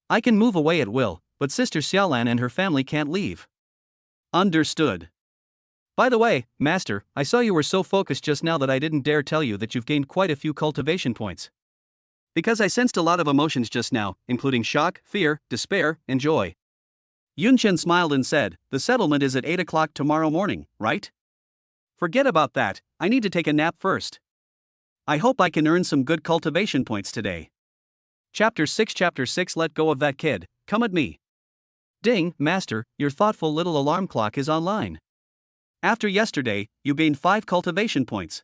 I can move away at will, but Sister Xiaolan and her family can't leave." "Understood. By the way, Master, I saw you were so focused just now that I didn't dare tell you that you've gained quite a few cultivation points. Because I sensed a lot of emotions just now, including shock, fear, despair, and joy." Yunchen smiled and said, "The settlement is at 8 o'clock tomorrow morning, right? Forget about that, I need to take a nap first. I hope I can earn some good cultivation points today." Chapter 6 Let go of that kid, come at me. Ding, Master, your thoughtful little alarm clock is online. After yesterday, you gained 5 cultivation points.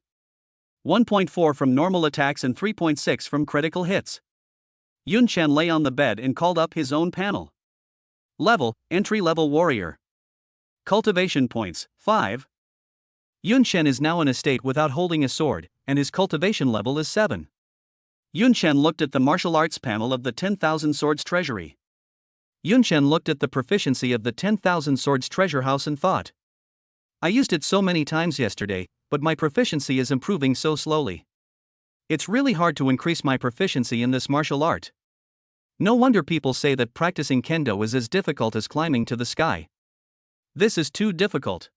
1.4 from normal attacks and 3.6 from critical hits. Yunchen lay on the bed and called up his own panel. Level, entry-level warrior. Cultivation points, 5. Yunchen is now in a state without holding a sword, and his cultivation level is 7. Yunchen looked at the martial arts panel of the 10,000 Swords Treasury. Yunchen looked at the proficiency of the 10,000 Swords Treasure House and thought, I used it so many times yesterday, but my proficiency is improving so slowly. It's really hard to increase my proficiency in this martial art. No wonder people say that practicing kendo is as difficult as climbing to the sky. This is too difficult.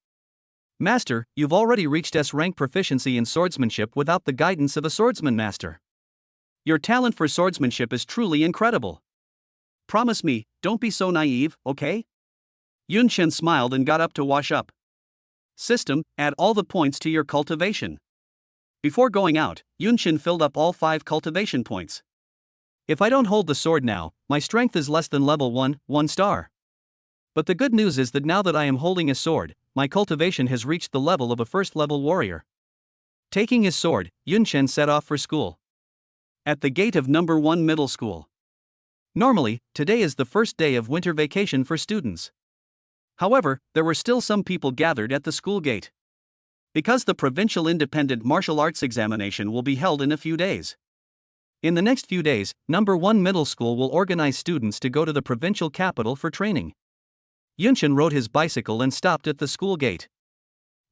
Master, you've already reached S-rank proficiency in swordsmanship without the guidance of a swordsman master. Your talent for swordsmanship is truly incredible. Promise me, don't be so naive, okay? Yunchen smiled and got up to wash up. System, add all the points to your cultivation. Before going out, Yunchen filled up all 5 cultivation points. If I don't hold the sword now, my strength is less than level 1 star. But the good news is that now that I am holding a sword, my cultivation has reached the level of a first-level warrior. Taking his sword, Yunchen set off for school. At the gate of number 1 middle school. Normally, today is the first day of winter vacation for students. However, there were still some people gathered at the school gate. Because the provincial independent martial arts examination will be held in a few days. In the next few days, number 1 middle school will organize students to go to the provincial capital for training. Yunchen rode his bicycle and stopped at the school gate.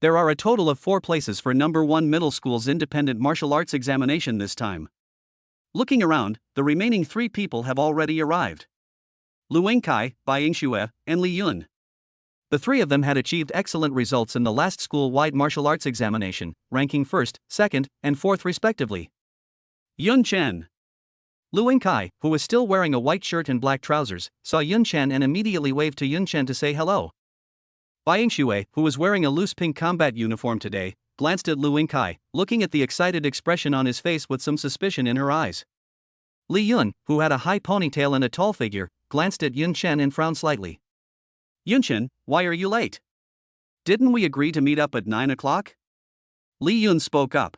There are a total of 4 places for number 1 middle school's independent martial arts examination this time. Looking around, the remaining 3 people have already arrived. Lu Engkai, Bai Yingxue, and Li Yun. The 3 of them had achieved excellent results in the last school-wide martial arts examination, ranking 1st, 2nd, and 4th respectively. Yun Chen. Lu Yingkai, who was still wearing a white shirt and black trousers, saw Yun Chen and immediately waved to Yun Chen to say hello. Bai Yingxue, who was wearing a loose pink combat uniform today, glanced at Lu Yingkai, looking at the excited expression on his face with some suspicion in her eyes. Li Yun, who had a high ponytail and a tall figure, glanced at Yun Chen and frowned slightly. Yun Chen, why are you late? Didn't we agree to meet up at 9 o'clock? Li Yun spoke up.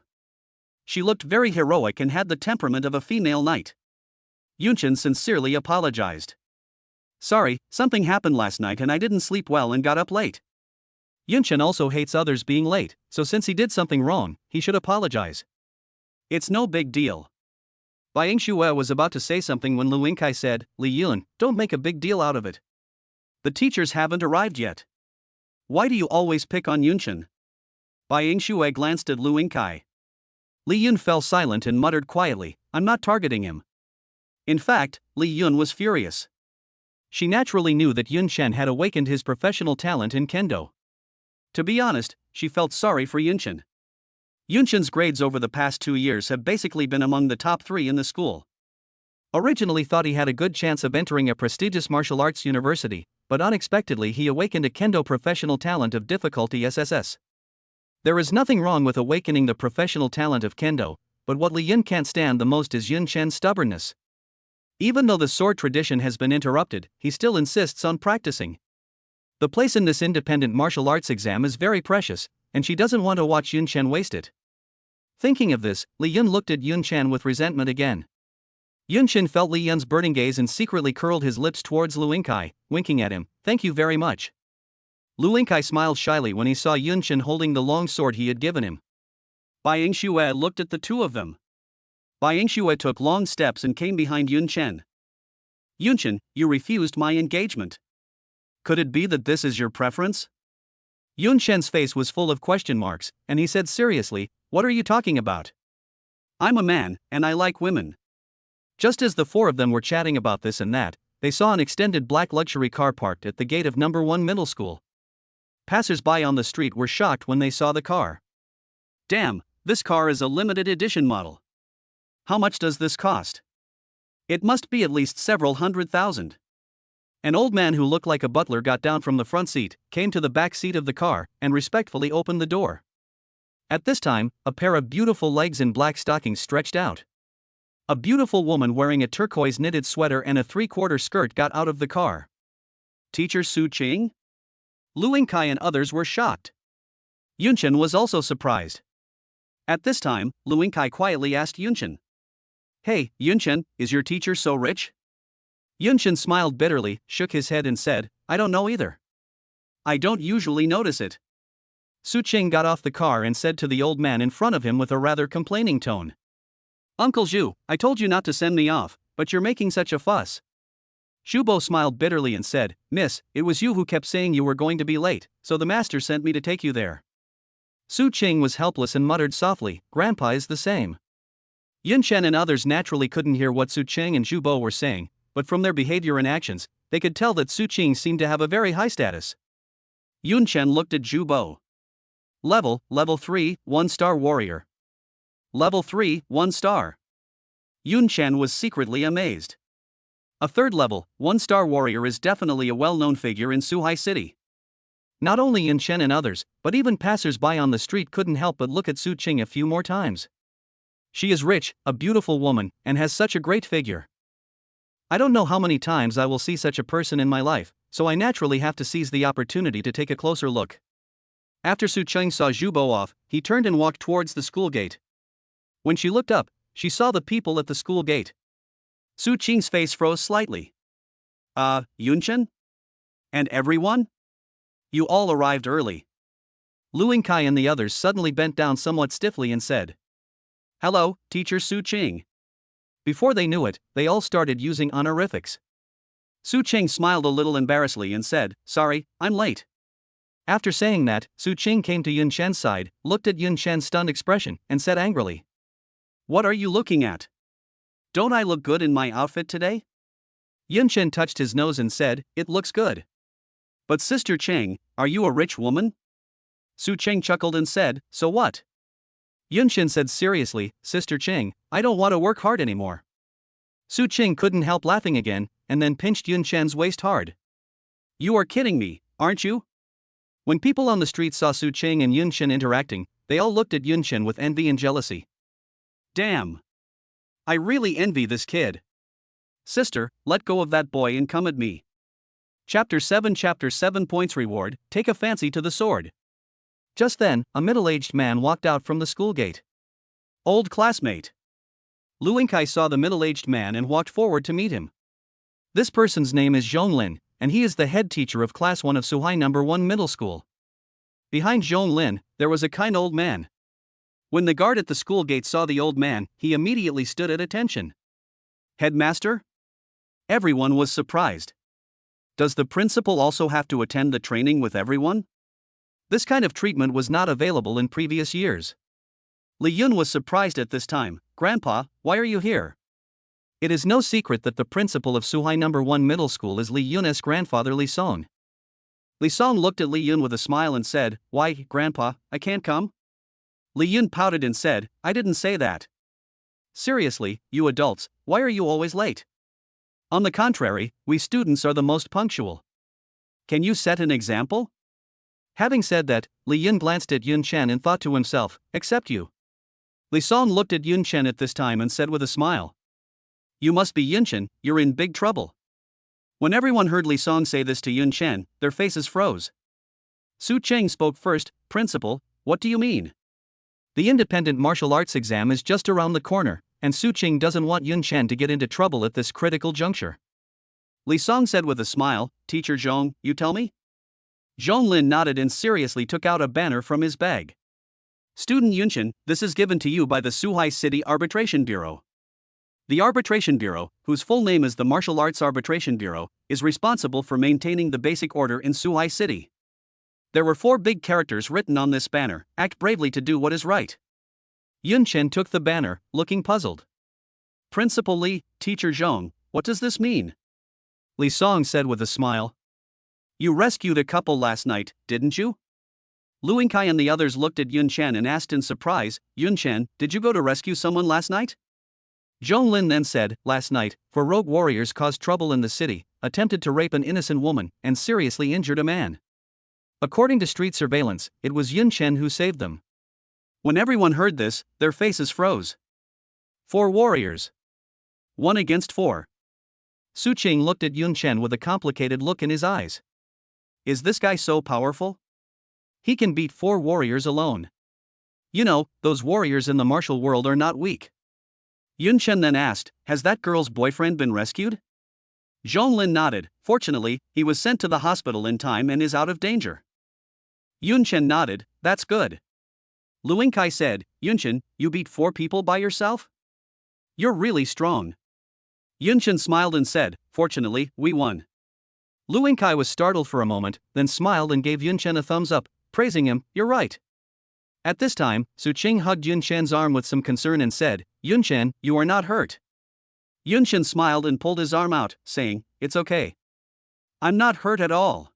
She looked very heroic and had the temperament of a female knight. Yun Chen sincerely apologized. Sorry, something happened last night and I didn't sleep well and got up late. Yun Chen also hates others being late, so since he did something wrong, he should apologize. It's no big deal. Bai Yingxue was about to say something when Lu Yingkai said, Li Yun, don't make a big deal out of it. The teachers haven't arrived yet. Why do you always pick on Yun Chen? Bai Yingxue glanced at Lu Yingkai. Li Yun fell silent and muttered quietly, I'm not targeting him. In fact, Li Yun was furious. She naturally knew that Yun Chen had awakened his professional talent in kendo. To be honest, she felt sorry for Yun Chen. Yun Chen's grades over the past 2 years have basically been among the top 3 in the school. Originally thought he had a good chance of entering a prestigious martial arts university, but unexpectedly he awakened a kendo professional talent of difficulty SSS. There is nothing wrong with awakening the professional talent of kendo, but what Li Yun can't stand the most is Yun Chen's stubbornness. Even though the sword tradition has been interrupted, he still insists on practicing. The place in this independent martial arts exam is very precious, and she doesn't want to watch Yun Chen waste it. Thinking of this, Li Yun looked at Yun Chen with resentment again. Yun Chen felt Li Yun's burning gaze and secretly curled his lips towards Lu Yingkai, winking at him, thank you very much. Lu Yingkai smiled shyly when he saw Yun Chen holding the long sword he had given him. Bai Yingxue looked at the two of them. Bai Yingxue took long steps and came behind Yun Chen. Yun Chen, you refused my engagement. Could it be that this is your preference? Yun Chen's face was full of question marks, and he said seriously, what are you talking about? I'm a man, and I like women. Just as the 4 of them were chatting about this and that, they saw an extended black luxury car parked at the gate of number 1 middle school. Passers-by on the street were shocked when they saw the car. Damn, this car is a limited edition model. How much does this cost? It must be at least several $100,000. An old man who looked like a butler got down from the front seat, came to the back seat of the car, and respectfully opened the door. At this time, a pair of beautiful legs in black stockings stretched out. A beautiful woman wearing a turquoise knitted sweater and a 3/4 skirt got out of the car. Teacher Su Qing? Lu Yingkai and others were shocked. Yun Chen was also surprised. At this time, Lu Yingkai quietly asked Yun Chen, Hey, Yun Chen, is your teacher so rich? Yun Chen smiled bitterly, shook his head and said, I don't know either. I don't usually notice it. Su Qing got off the car and said to the old man in front of him with a rather complaining tone, Uncle Zhu, I told you not to send me off, but you're making such a fuss. Shubo smiled bitterly and said, Miss, it was you who kept saying you were going to be late, so the master sent me to take you there. Su Qing was helpless and muttered softly, Grandpa is the same. Yun Chen and others naturally couldn't hear what Su Qing and Shubo were saying, but from their behavior and actions, they could tell that Su Qing seemed to have a very high status. Yun Chen looked at Shubo. Level 3, 1-star warrior. Level 3, 1 star. Yun Chen was secretly amazed. A 3rd level, 1-star warrior is definitely a well-known figure in Suhai City. Not only Yun Chen and others, but even passers-by on the street couldn't help but look at Su Qing a few more times. She is rich, a beautiful woman, and has such a great figure. I don't know how many times I will see such a person in my life, so I naturally have to seize the opportunity to take a closer look. After Su Qing saw Shubo off, he turned and walked towards the school gate. When she looked up, she saw the people at the school gate. Su Qing's face froze slightly. Yun Chen? And everyone? You all arrived early. Lu Yingkai and the others suddenly bent down somewhat stiffly and said, Hello, Teacher Su Qing. Before they knew it, they all started using honorifics. Su Qing smiled a little embarrassedly and said, Sorry, I'm late. After saying that, Su Qing came to Yun Chen's side, looked at Yun Chen's stunned expression, and said angrily, What are you looking at? Don't I look good in my outfit today? Yun Chen touched his nose and said, It looks good. But Sister Cheng, are you a rich woman? Su Qing chuckled and said, So what? Yunshin said seriously, Sister Ching, I don't want to work hard anymore. Su Ching couldn't help laughing again, and then pinched Yunshan's waist hard. You are kidding me, aren't you? When people on the street saw Su Ching and Yunshin interacting, they all looked at Yunshin with envy and jealousy. Damn. I really envy this kid. Sister, let go of that boy and come at me. Chapter 7 points reward, take a fancy to the sword. Just then, a middle-aged man walked out from the school gate. Old classmate. Lu Yingkai saw the middle-aged man and walked forward to meet him. This person's name is Zhonglin, and he is the head teacher of Class 1 of Suhai No. 1 Middle School. Behind Zhonglin, there was a kind old man. When the guard at the school gate saw the old man, he immediately stood at attention. Headmaster? Everyone was surprised. Does the principal also have to attend the training with everyone? This kind of treatment was not available in previous years. Li Yun was surprised at this time. Grandpa, why are you here? It is no secret that the principal of Suhai No. 1 Middle School is Li Yun's grandfather Li Song. Li Song looked at Li Yun with a smile and said, Why, Grandpa, I can't come? Li Yun pouted and said, I didn't say that. Seriously, you adults, why are you always late? On the contrary, we students are the most punctual. Can you set an example? Having said that, Li Yun glanced at Yun Chen and thought to himself, except you. Li Song looked at Yun Chen at this time and said with a smile, You must be Yun Chen, you're in big trouble. When everyone heard Li Song say this to Yun Chen, their faces froze. Su Cheng spoke first, Principal, what do you mean? The independent martial arts exam is just around the corner, and Su Cheng doesn't want Yun Chen to get into trouble at this critical juncture. Li Song said with a smile, Teacher Zhong, you tell me? Zhonglin nodded and seriously took out a banner from his bag. Student Yunshin, this is given to you by the Suhai City Arbitration Bureau. The Arbitration Bureau, whose full name is the Martial Arts Arbitration Bureau, is responsible for maintaining the basic order in Suhai City. There were 4 big characters written on this banner, act bravely to do what is right. Yunchen took the banner, looking puzzled. Principal Li, Teacher Zhong, what does this mean? Li Song said with a smile. You rescued a couple last night, didn't you? Lu Yingkai and the others looked at Yun Chen and asked in surprise, Yun Chen, did you go to rescue someone last night? Zhonglin then said, last night, 4 rogue warriors caused trouble in the city, attempted to rape an innocent woman, and seriously injured a man. According to street surveillance, it was Yun Chen who saved them. When everyone heard this, their faces froze. 4 warriors. 1 against 4. Su Qing looked at Yun Chen with a complicated look in his eyes. Is this guy so powerful? He can beat 4 warriors alone. You know, those warriors in the martial world are not weak. Yun Chen then asked, has that girl's boyfriend been rescued? Zhonglin nodded, fortunately, he was sent to the hospital in time and is out of danger. Yun Chen nodded, that's good. Lu Yingkai said, Yun Chen, you beat 4 people by yourself? You're really strong. Yun Chen smiled and said, fortunately, we won. Lu Yingkai was startled for a moment, then smiled and gave Yun Chen a thumbs up, praising him, you're right. At this time, Su Qing hugged Yun Chen's arm with some concern and said, Yun Chen, you are not hurt. Yun Chen smiled and pulled his arm out, saying, it's okay. I'm not hurt at all.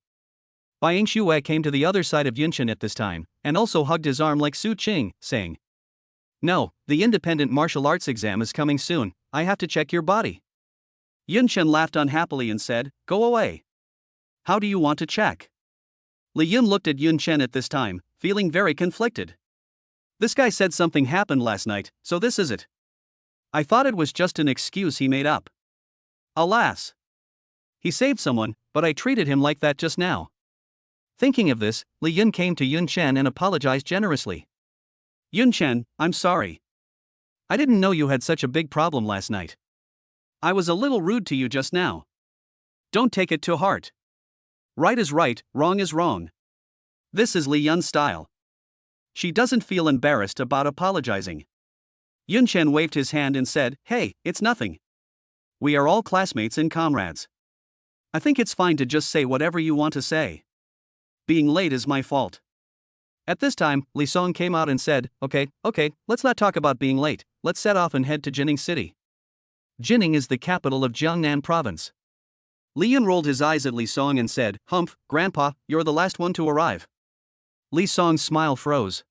Bai Xue came to the other side of Yun Chen at this time, and also hugged his arm like Su Qing, saying, no, the independent martial arts exam is coming soon, I have to check your body. Yun Chen laughed unhappily and said, go away. How do you want to check? Li Yun looked at Yun Chen at this time, feeling very conflicted. This guy said something happened last night, so this is it. I thought it was just an excuse he made up. Alas. He saved someone, but I treated him like that just now. Thinking of this, Li Yun came to Yun Chen and apologized generously. Yun Chen, I'm sorry. I didn't know you had such a big problem last night. I was a little rude to you just now. Don't take it to heart. Right is right, wrong is wrong. This is Li Yun's style. She doesn't feel embarrassed about apologizing. Yun Chen waved his hand and said, hey, it's nothing. We are all classmates and comrades. I think it's fine to just say whatever you want to say. Being late is my fault. At this time, Li Song came out and said, okay, let's not talk about being late, let's set off and head to Jining City. Jining is the capital of Jiangnan province. Li Yun rolled his eyes at Li Song and said, Humph, Grandpa, you're the last one to arrive. Li Song's smile froze.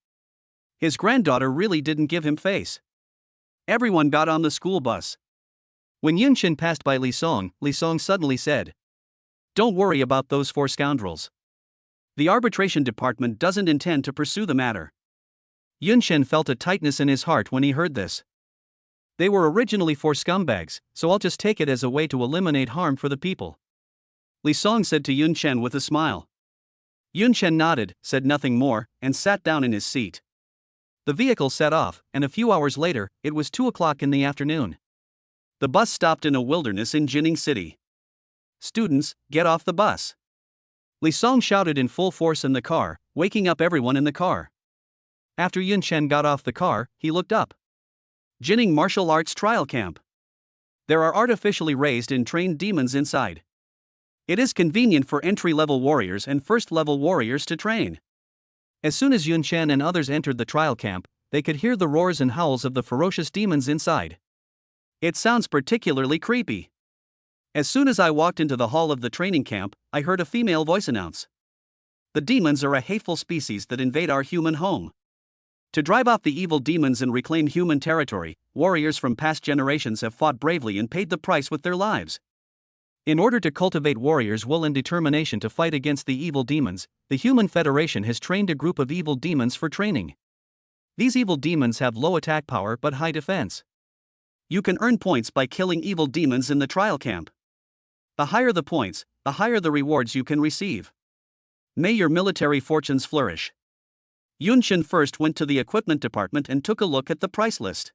His granddaughter really didn't give him face. Everyone got on the school bus. When Yunshin passed by Li Song suddenly said, "Don't worry about those four scoundrels. The arbitration department doesn't intend to pursue the matter." Yunshin felt a tightness in his heart when he heard this. They were originally four scumbags, so I'll just take it as a way to eliminate harm for the people. Li Song said to Yunshin with a smile. Yunshin nodded, said nothing more, and sat down in his seat. The vehicle set off, and a few hours later, it was 2 o'clock in the afternoon. The bus stopped in a wilderness in Jining City. "Students, get off the bus." Li Song shouted in full force in the car, waking up everyone in the car. After Yunshin got off the car, he looked up. Jining Martial Arts Trial Camp. There are artificially raised and trained demons inside. It is convenient for entry-level warriors and first-level warriors to train. As soon as Yunshin and others entered the trial camp, they could hear the roars and howls of the ferocious demons inside. It sounds particularly creepy. As soon as I walked into the hall of the training camp, I heard a female voice announce, "The demons are a hateful species that invade our human home. To drive off the evil demons and reclaim human territory, warriors from past generations have fought bravely and paid the price with their lives. In order to cultivate warriors' will and determination to fight against the evil demons, the Human Federation has trained a group of evil demons for training. These evil demons have low attack power but high defense. You can earn points by killing evil demons in the trial camp. The higher the points, the higher the rewards you can receive. May your military fortunes flourish." Yunshin first went to the equipment department and took a look at the price list.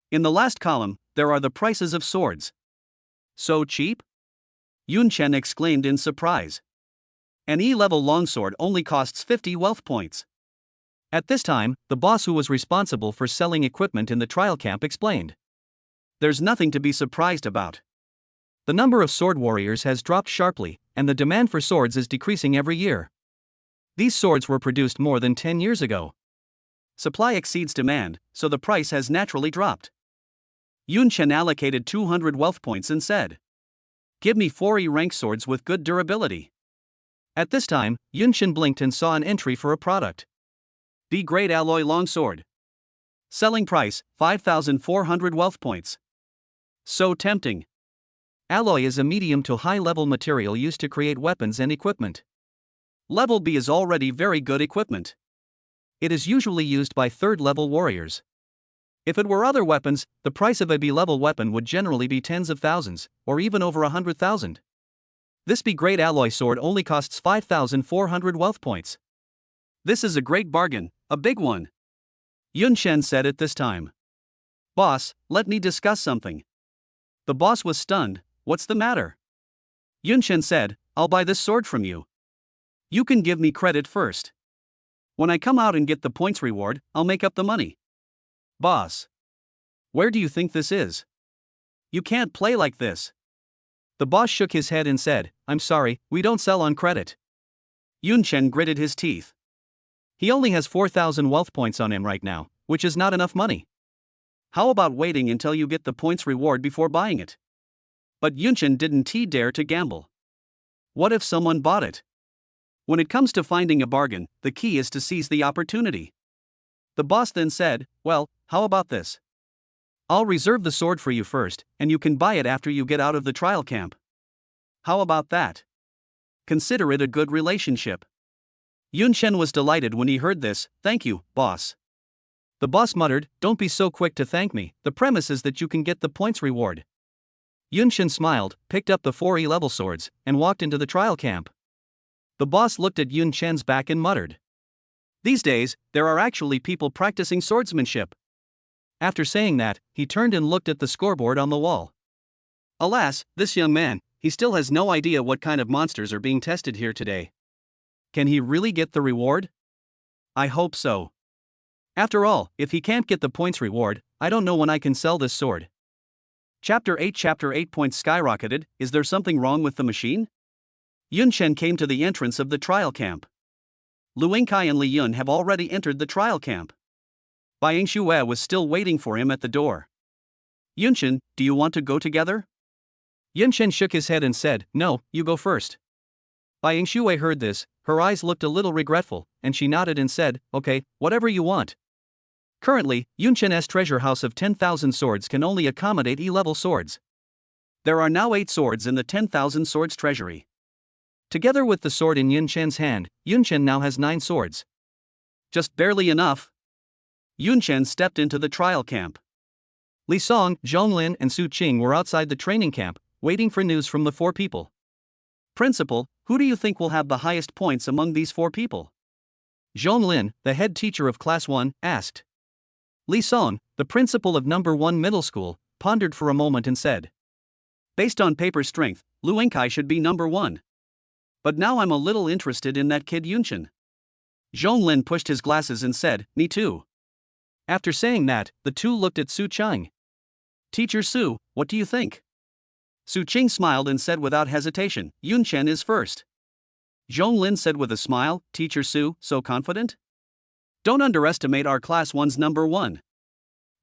In the last column, there are the prices of swords. "So cheap?" Yunshin exclaimed in surprise. An E-level longsword only costs 50 wealth points. At this time, the boss who was responsible for selling equipment in the trial camp explained. "There's nothing to be surprised about. The number of sword warriors has dropped sharply, and the demand for swords is decreasing every year. These swords were produced more than 10 years ago. Supply exceeds demand, so the price has naturally dropped." Yunshin allocated 200 wealth points and said, "Give me 4 E-rank swords with good durability." At this time, Yunshin blinked and saw an entry for a product. B-grade alloy longsword. Selling price, 5,400 wealth points. So tempting. Alloy is a medium to high-level material used to create weapons and equipment. Level B is already very good equipment. It is usually used by third-level warriors. If it were other weapons, the price of a B-level weapon would generally be tens of thousands, or even over 100,000. This B-grade alloy sword only costs 5,400 wealth points. This is a great bargain, a big one. Yunshin said at this time. "Boss, let me discuss something." The boss was stunned. "What's the matter?" Yunshin said, "I'll buy this sword from you. You can give me credit first. When I come out and get the points reward, I'll make up the money." "Boss, where do you think this is? You can't play like this." The boss shook his head and said, "I'm sorry, we don't sell on credit." Yunshin gritted his teeth. He only has 4,000 wealth points on him right now, which is not enough money. How about waiting until you get the points reward before buying it? But Yunshin didn't dare to gamble. What if someone bought it? When it comes to finding a bargain, the key is to seize the opportunity. The boss then said, "Well, how about this? I'll reserve the sword for you first, and you can buy it after you get out of the trial camp. How about that? Consider it a good relationship." Yunshin was delighted when he heard this. "Thank you, boss." The boss muttered, "Don't be so quick to thank me, the premise is that you can get the points reward." Yunshin smiled, picked up the 4 E-level swords, and walked into the trial camp. The boss looked at Yunshin's back and muttered, "These days, there are actually people practicing swordsmanship." After saying that, he turned and looked at the scoreboard on the wall. Alas, this young man, he still has no idea what kind of monsters are being tested here today. Can he really get the reward? I hope so. After all, if he can't get the points reward, I don't know when I can sell this sword. Chapter 8 points skyrocketed. Is there something wrong with the machine? Yunshin came to the entrance of the trial camp. Lu Yingkai and Li Yun have already entered the trial camp. Bai Yingxue was still waiting for him at the door. "Yunshin, do you want to go together?" Yunshin shook his head and said, "No, you go first." Bai Yingxue heard this, her eyes looked a little regretful, and she nodded and said, "Okay, whatever you want." Currently, Yunshen's treasure house of 10,000 swords can only accommodate E-level swords. There are now 8 swords in the 10,000 swords treasury. Together with the sword in Yunshen's hand, Yunshen now has 9 swords. Just barely enough. Yunshen stepped into the trial camp. Li Song, Zhonglin, and Su Qing were outside the training camp, waiting for news from the 4 people. Principal, who do you think will have the highest points among these 4 people? Zhonglin, the head teacher of Class 1, asked. Li Song, the principal of number 1 middle school, pondered for a moment and said. Based on paper strength, Lu Enkai should be number 1. But now I'm a little interested in that kid Yunshen. Zhonglin pushed his glasses and said, me too. After saying that, the two looked at Su Qing. Teacher Su, what do you think? Su Qing smiled and said without hesitation, Yunshen is first. Zhonglin said with a smile, Teacher Su, so confident? Don't underestimate our Class 1's number 1.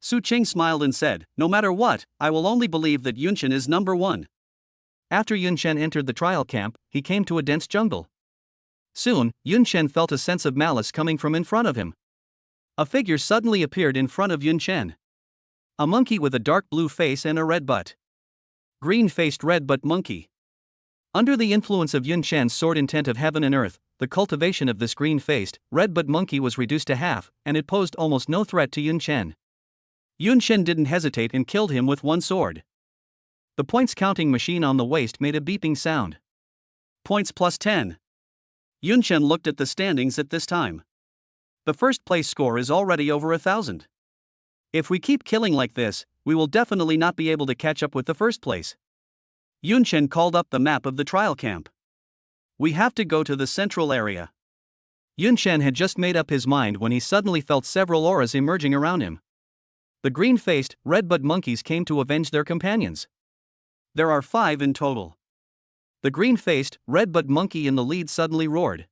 Su Qing smiled and said, no matter what, I will only believe that Yunshen is number 1. After Yunshen entered the trial camp, he came to a dense jungle. Soon, Yunshen felt a sense of malice coming from in front of him. A figure suddenly appeared in front of Yunshen. A monkey with a dark blue face and a red butt. Green-faced red butt monkey. Under the influence of Yunshen's sword intent of heaven and earth, the cultivation of this green-faced, red butt monkey was reduced to half, and it posed almost no threat to Yunshen. Yunshen didn't hesitate and killed him with 1 sword. The points counting machine on the waist made a beeping sound. Points plus 10. Yunshen looked at the standings at this time. The first place score is already over 1,000. If we keep killing like this, we will definitely not be able to catch up with the first place. Yunshen called up the map of the trial camp. We have to go to the central area. Yunshen had just made up his mind when he suddenly felt several auras emerging around him. The green-faced, red-butt monkeys came to avenge their companions. There are 5 in total. The green-faced, red-butt monkey in the lead suddenly roared.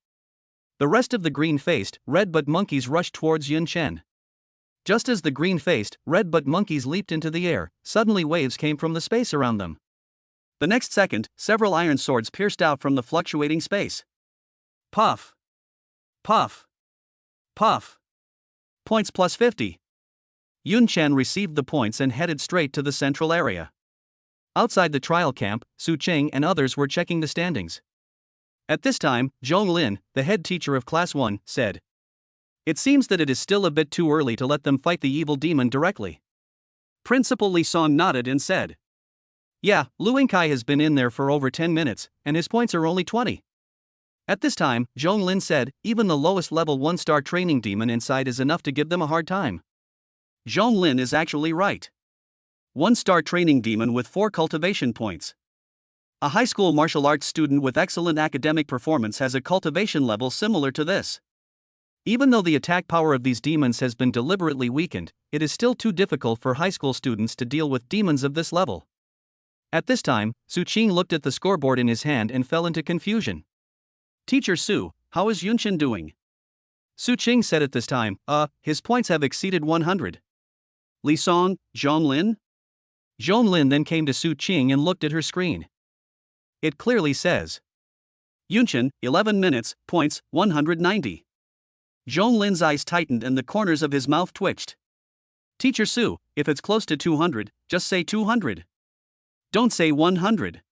The rest of the green-faced, red-butt monkeys rushed towards Yunshen. Just as the green-faced, red-butt monkeys leaped into the air, suddenly waves came from the space around them. The next second, several iron swords pierced out from the fluctuating space. Puff. Puff. Puff. Points plus 50. Yunshen received the points and headed straight to the central area. Outside the trial camp, Su Qing and others were checking the standings. At this time, Zhonglin, the head teacher of Class 1, said, it seems that it is still a bit too early to let them fight the evil demon directly. Principal Li Song nodded and said, yeah, Lu Enkai has been in there for over 10 minutes, and his points are only 20. At this time, Zhonglin said, even the lowest level 1-star training demon inside is enough to give them a hard time. Zhonglin is actually right. 1-star training demon with 4 cultivation points. A high school martial arts student with excellent academic performance has a cultivation level similar to this. Even though the attack power of these demons has been deliberately weakened, it is still too difficult for high school students to deal with demons of this level. At this time, Su Qing looked at the scoreboard in his hand and fell into confusion. Teacher Su, how is Yunshen doing? Su Qing said at this time, his points have exceeded 100. Li Song, Zhonglin? Zhonglin then came to Su Qing and looked at her screen. It clearly says, Yunshen, 11 minutes, points, 190. Zhonglin's eyes tightened and the corners of his mouth twitched. Teacher Su, if it's close to 200, just say 200. Don't say 100.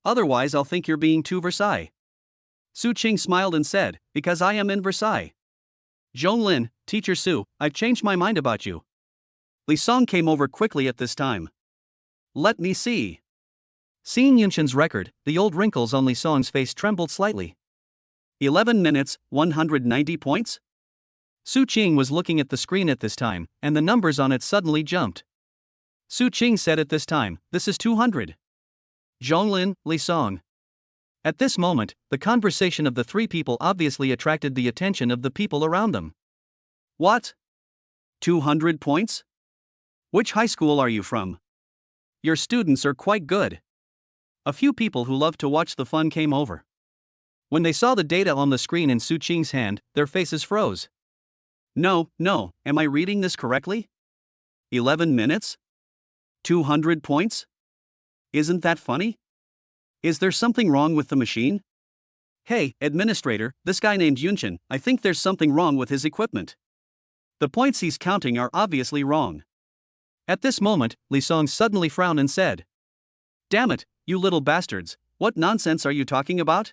Otherwise I'll think you're being too Versailles. Su Qing smiled and said, because I am in Versailles. Zhonglin, Teacher Su, I've changed my mind about you. Li Song came over quickly at this time. Let me see. Seeing Yunshen's record, the old wrinkles on Li Song's face trembled slightly. 11 minutes, 190 points? Su Qing was looking at the screen at this time, and the numbers on it suddenly jumped. Su Qing said at this time, this is 200. Zhonglin, Li Song. At this moment, the conversation of the 3 people obviously attracted the attention of the people around them. What? 200 points? Which high school are you from? Your students are quite good. A few people who love to watch the fun came over. When they saw the data on the screen in Su Qing's hand, their faces froze. No, am I reading this correctly? 11 minutes? 200 points? Isn't that funny? Is there something wrong with the machine? Hey, administrator, this guy named Yunshen, I think there's something wrong with his equipment. The points he's counting are obviously wrong. At this moment, Li Song suddenly frowned and said, "Damn it, you little bastards, what nonsense are you talking about?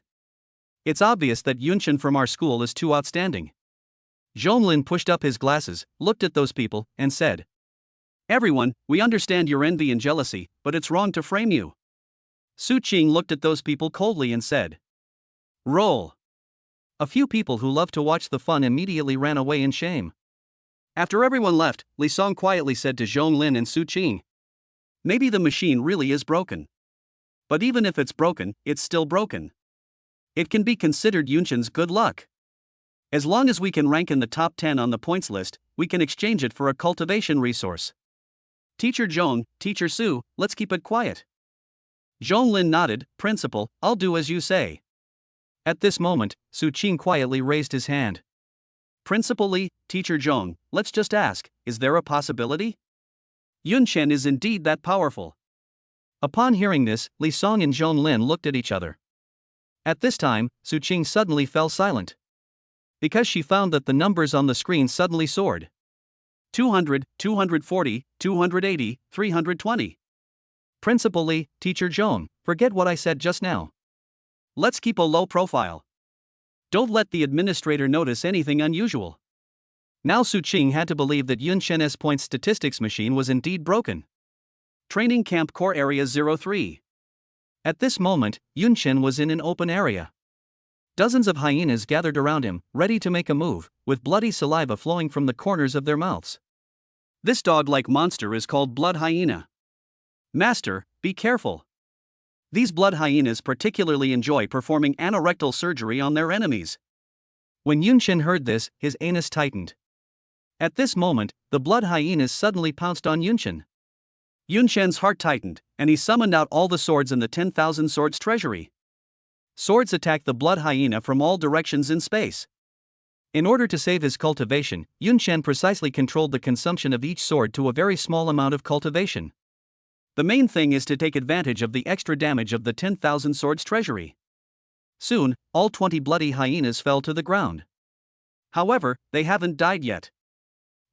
It's obvious that Yunchen from our school is too outstanding." Zhonglin pushed up his glasses, looked at those people, and said, "Everyone, we understand your envy and jealousy, but it's wrong to frame you." Su Qing looked at those people coldly and said, "Roll." A few people who loved to watch the fun immediately ran away in shame. After everyone left, Li Song quietly said to Zhonglin and Su Qing, "Maybe the machine really is broken. But even if it's broken, it's still broken. It can be considered Yunchen's good luck. As long as we can rank in the top 10 on the points list, we can exchange it for a cultivation resource. Teacher Zhong, Teacher Su, let's keep it quiet." Zhonglin nodded. "Principal, I'll do as you say." At this moment, Su Qing quietly raised his hand. "Principal Li, Teacher Zhong, let's just ask, is there a possibility? Yunchen is indeed that powerful." Upon hearing this, Li Song and Zhonglin looked at each other. At this time, Su Qing suddenly fell silent. Because she found that the numbers on the screen suddenly soared. 200, 240, 280, 320. "Principal Li, Teacher Zhong, forget what I said just now. Let's keep a low profile. Don't let the administrator notice anything unusual." Now Su Qing had to believe that Yunchen's point statistics machine was indeed broken. Training Camp Core Area 03. At this moment, Yunchen was in an open area. Dozens of hyenas gathered around him, ready to make a move, with bloody saliva flowing from the corners of their mouths. This dog-like monster is called blood hyena. Master, be careful. These blood hyenas particularly enjoy performing anorectal surgery on their enemies. When Yunchen heard this, his anus tightened. At this moment, the blood hyenas suddenly pounced on Yunchen. Yunchen's heart tightened, and he summoned out all the swords in the 10,000 swords treasury. Swords attacked the blood hyena from all directions in space. In order to save his cultivation, Yunchen precisely controlled the consumption of each sword to a very small amount of cultivation. The main thing is to take advantage of the extra damage of the 10,000 swords treasury. Soon, all 20 bloody hyenas fell to the ground. However, they haven't died yet.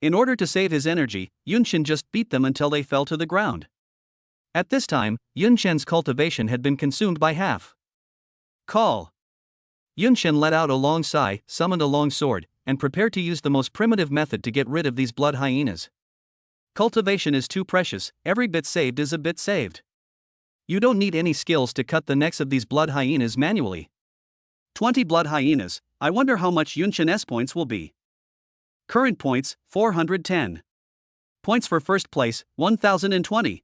In order to save his energy, Yunchen just beat them until they fell to the ground. At this time, Yunchen's cultivation had been consumed by half. Call. Yunchen let out a long sigh, summoned a long sword, and prepared to use the most primitive method to get rid of these blood hyenas. Cultivation is too precious, every bit saved is a bit saved. You don't need any skills to cut the necks of these blood hyenas manually. 20 blood hyenas, I wonder how much Yunchen's points will be. Current points, 410. Points for first place, 1020.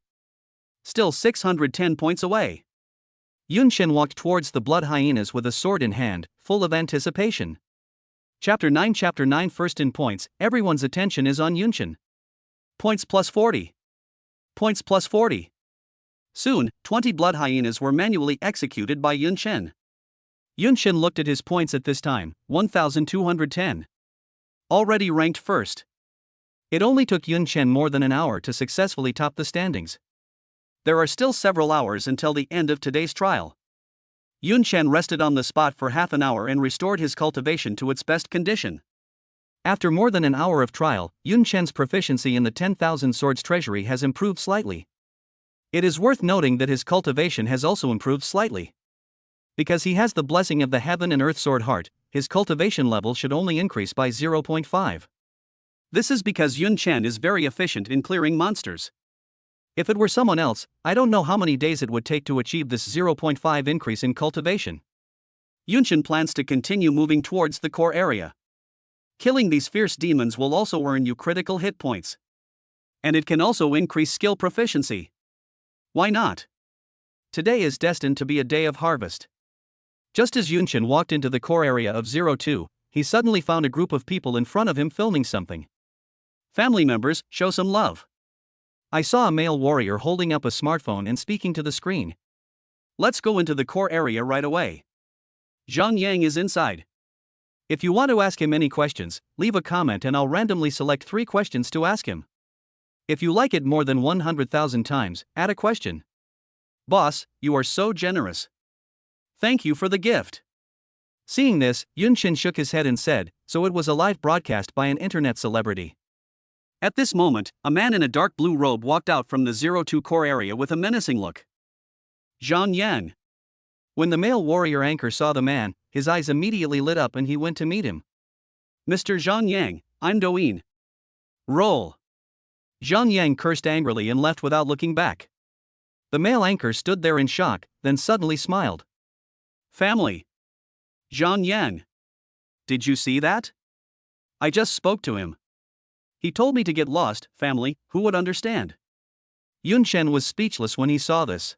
Still 610 points away. Yunchen walked towards the blood hyenas with a sword in hand, full of anticipation. Chapter 9 First in points, everyone's attention is on Yunchen. Points plus 40. Points plus 40. Soon, 20 blood hyenas were manually executed by Yunchen. Yunchen looked at his points at this time, 1210. Already ranked first. It only took Yunchen more than an hour to successfully top the standings. There are still several hours until the end of today's trial. Yunchen rested on the spot for half an hour and restored his cultivation to its best condition. After more than an hour of trial, Yunchen's proficiency in the 10,000 swords treasury has improved slightly. It is worth noting that his cultivation has also improved slightly. Because he has the blessing of the heaven and earth sword heart, his cultivation level should only increase by 0.5. This is because Yunchen is very efficient in clearing monsters. If it were someone else, I don't know how many days it would take to achieve this 0.5 increase in cultivation. Yunchen plans to continue moving towards the core area. Killing these fierce demons will also earn you critical hit points. And it can also increase skill proficiency. Why not? Today is destined to be a day of harvest. Just as Yunchen walked into the core area of 02, he suddenly found a group of people in front of him filming something. Family members, show some love. I saw a male warrior holding up a smartphone and speaking to the screen. Let's go into the core area right away. Zhang Yang is inside. If you want to ask him any questions, leave a comment and I'll randomly select 3 questions to ask him. If you like it more than 100,000 times, add a question. Boss, you are so generous. Thank you for the gift. Seeing this, Yunchen shook his head and said, so it was a live broadcast by an internet celebrity. At this moment, a man in a dark blue robe walked out from the 02 core area with a menacing look. Zhang Yang. When the male warrior anchor saw the man, his eyes immediately lit up and he went to meet him. Mr. Zhang Yang, I'm Douyin. Roll. Zhang Yang cursed angrily and left without looking back. The male anchor stood there in shock, then suddenly smiled. Family. Zhang Yang. Did you see that? I just spoke to him. He told me to get lost, family, who would understand? Yun Shen was speechless when he saw this.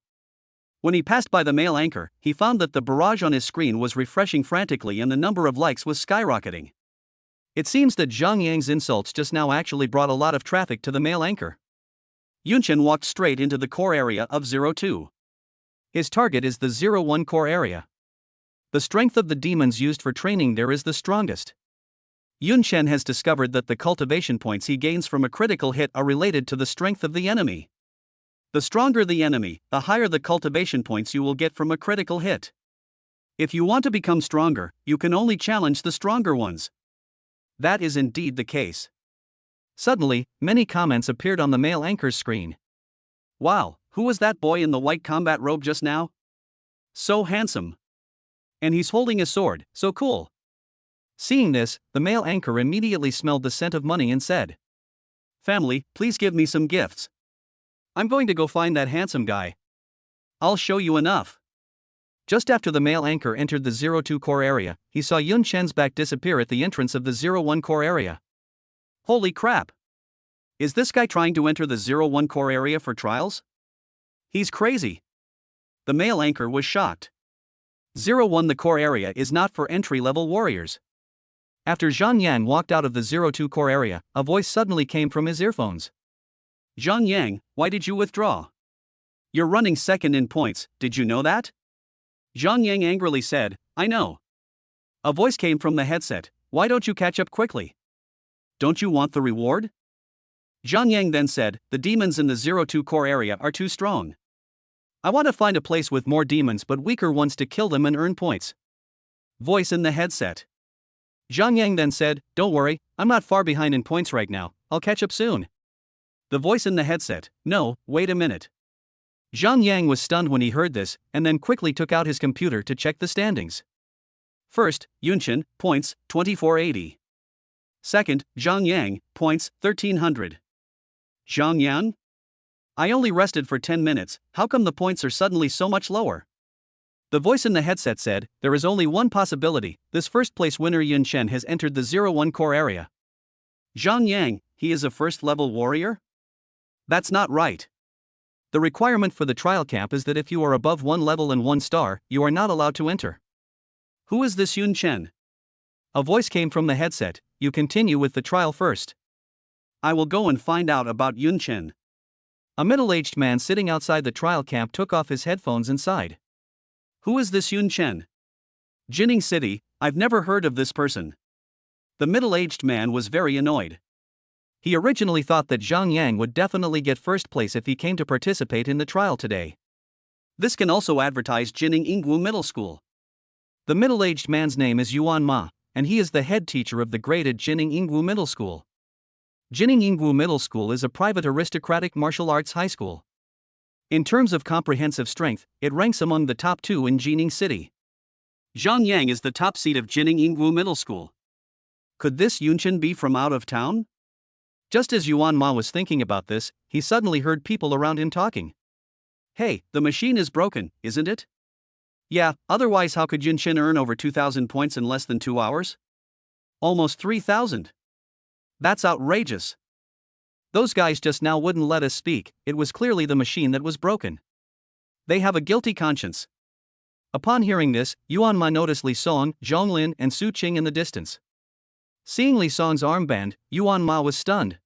When he passed by the male anchor, he found that the barrage on his screen was refreshing frantically and the number of likes was skyrocketing. It seems that Zhang Yang's insults just now actually brought a lot of traffic to the male anchor. Yun Shen walked straight into the core area of 02. His target is the 01 core area. The strength of the demons used for training there is the strongest. Yun Shen has discovered that the cultivation points he gains from a critical hit are related to the strength of the enemy. The stronger the enemy, the higher the cultivation points you will get from a critical hit. If you want to become stronger, you can only challenge the stronger ones. That is indeed the case. Suddenly, many comments appeared on the male anchor's screen. Wow, who was that boy in the white combat robe just now? So handsome. And he's holding a sword, so cool. Seeing this, the male anchor immediately smelled the scent of money and said, Family, please give me some gifts. I'm going to go find that handsome guy. I'll show you enough. Just after the male anchor entered the 02 core area, he saw Yun Shen's back disappear at the entrance of the 01 core area. Holy crap! Is this guy trying to enter the 01 core area for trials? He's crazy. The male anchor was shocked. 01 the core area is not for entry-level warriors. After Zhang Yang walked out of the 02 core area, a voice suddenly came from his earphones. Zhang Yang, why did you withdraw? You're running second in points, did you know that? Zhang Yang angrily said, I know. A voice came from the headset, why don't you catch up quickly? Don't you want the reward? Zhang Yang then said, the demons in the 02 core area are too strong. I want to find a place with more demons but weaker ones to kill them and earn points. Voice in the headset. Zhang Yang then said, don't worry, I'm not far behind in points right now, I'll catch up soon. The voice in the headset, no, wait a minute. Zhang Yang was stunned when he heard this, and then quickly took out his computer to check the standings. First, Yun Shen, points, 2480. Second, Zhang Yang, points, 1300. Zhang Yang? I only rested for 10 minutes, how come the points are suddenly so much lower? The voice in the headset said, there is only one possibility, this first place winner Yun Shen has entered the 01 core area. Zhang Yang, he is a first level warrior? That's not right. The requirement for the trial camp is that if you are above 1 level and 1 star, you are not allowed to enter. Who is this Yun Shen? A voice came from the headset, you continue with the trial first. I will go and find out about Yun Shen. A middle-aged man sitting outside the trial camp took off his headphones and sighed. Who is this Yun Shen? Jining City, I've never heard of this person. The middle-aged man was very annoyed. He originally thought that Zhang Yang would definitely get first place if he came to participate in the trial today. This can also advertise Jining Ingwu Middle School. The middle-aged man's name is Yuan Ma, and he is the head teacher of the graded Jining Ingwu Middle School. Jining Ingwu Middle School is a private aristocratic martial arts high school. In terms of comprehensive strength, it ranks among the top 2 in Jining City. Zhang Yang is the top seed of Jining Ingwu Middle School. Could this Yun Shen be from out of town? Just as Yuan Ma was thinking about this, he suddenly heard people around him talking. Hey, the machine is broken, isn't it? Yeah, otherwise how could Yun Shen earn over 2,000 points in less than 2 hours? Almost 3,000. That's outrageous. Those guys just now wouldn't let us speak, it was clearly the machine that was broken. They have a guilty conscience. Upon hearing this, Yuan Ma noticed Li Song, Zhonglin, and Su Qing in the distance. Seeing Li Song's armband, Yuan Ma was stunned.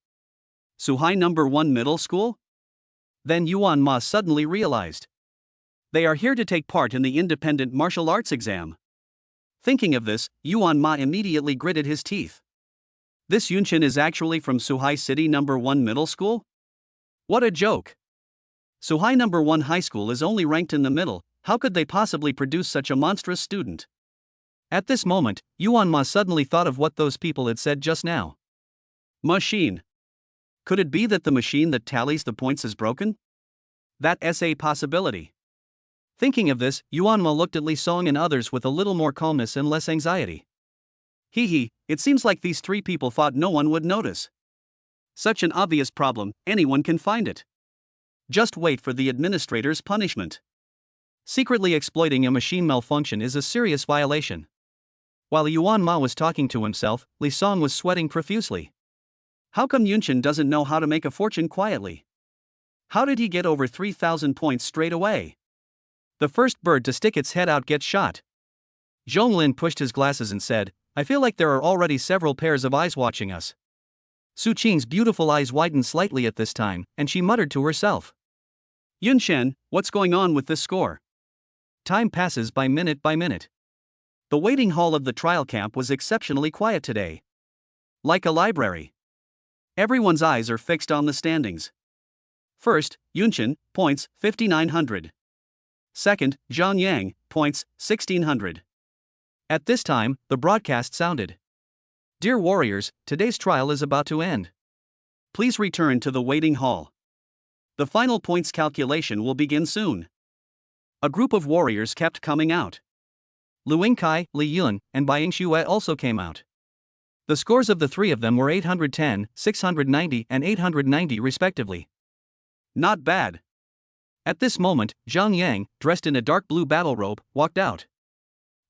Suhai No. 1 Middle School? Then Yuan Ma suddenly realized. They are here to take part in the independent martial arts exam. Thinking of this, Yuan Ma immediately gritted his teeth. This Yun Shen is actually from Suhai City No. 1 Middle School? What a joke! Suhai No. 1 High School is only ranked in the middle, how could they possibly produce such a monstrous student? At this moment, Yuan Ma suddenly thought of what those people had said just now. Machine. Could it be that the machine that tallies the points is broken? That's a possibility. Thinking of this, Yuanma looked at Li Song and others with a little more calmness and less anxiety. Hee, it seems like these three people thought no one would notice. Such an obvious problem, anyone can find it. Just wait for the administrator's punishment. Secretly exploiting a machine malfunction is a serious violation. While Yuan Ma was talking to himself, Li Song was sweating profusely. How come Yunchen doesn't know how to make a fortune quietly? How did he get over 3,000 points straight away? The first bird to stick its head out gets shot. Zhonglin pushed his glasses and said, I feel like there are already several pairs of eyes watching us. Su Qing's beautiful eyes widened slightly at this time, and she muttered to herself. Yunshen, what's going on with this score? Time passes by minute by minute. The waiting hall of the trial camp was exceptionally quiet today. Like a library. Everyone's eyes are fixed on the standings. First, Yunchen, points, 5,900. Second, Zhang Yang, points, 1,600. At this time, the broadcast sounded. Dear warriors, today's trial is about to end. Please return to the waiting hall. The final points calculation will begin soon. A group of warriors kept coming out. Lu Yingkai, Li Yun, and Bai Yingxue also came out. The scores of the three of them were 810, 690, and 890 respectively. Not bad. At this moment, Zhang Yang, dressed in a dark blue battle robe, walked out.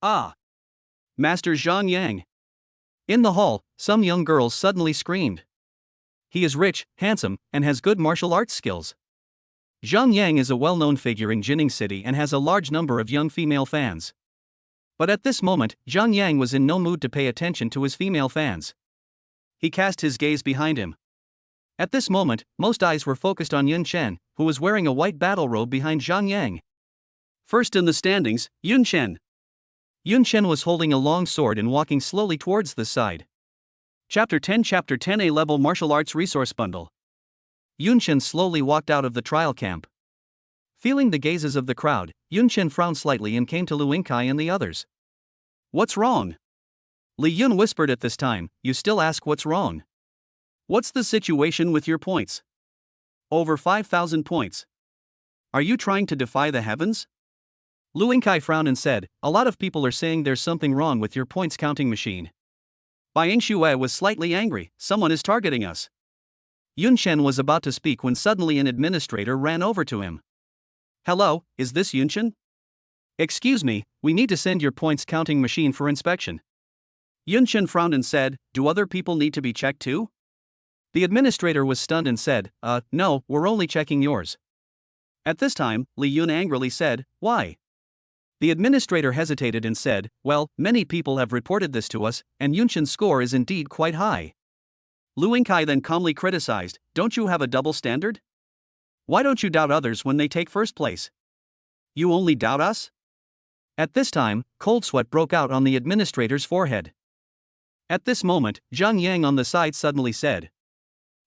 Ah! Master Zhang Yang. In the hall, some young girls suddenly screamed. He is rich, handsome, and has good martial arts skills. Zhang Yang is a well-known figure in Jining City and has a large number of young female fans. But at this moment, Zhang Yang was in no mood to pay attention to his female fans. He cast his gaze behind him. At this moment, most eyes were focused on Yun Chen, who was wearing a white battle robe behind Zhang Yang. First in the standings, Yun Chen. Yun Chen was holding a long sword and walking slowly towards the side. Chapter 10 A-level martial arts resource bundle. Yun Chen slowly walked out of the trial camp. Feeling the gazes of the crowd, Yun Chen frowned slightly and came to Lu Yingkai and the others. What's wrong? Li Yun whispered at this time, you still ask what's wrong? What's the situation with your points? Over 5,000 points. Are you trying to defy the heavens? Lu Yingkai frowned and said, a lot of people are saying there's something wrong with your points counting machine. Bai Yingxue was slightly angry, someone is targeting us. Yun Chen was about to speak when suddenly an administrator ran over to him. Hello, is this Yun Chen? Excuse me, we need to send your points counting machine for inspection. Yun Chen frowned and said, do other people need to be checked too? The administrator was stunned and said, no, we're only checking yours. At this time, Li Yun angrily said, why? The administrator hesitated and said, well, many people have reported this to us, and Yun Chen's score is indeed quite high. Lu Yingkai then calmly criticized, don't you have a double standard? Why don't you doubt others when they take first place? You only doubt us? At this time, cold sweat broke out on the administrator's forehead. At this moment, Zhang Yang on the side suddenly said,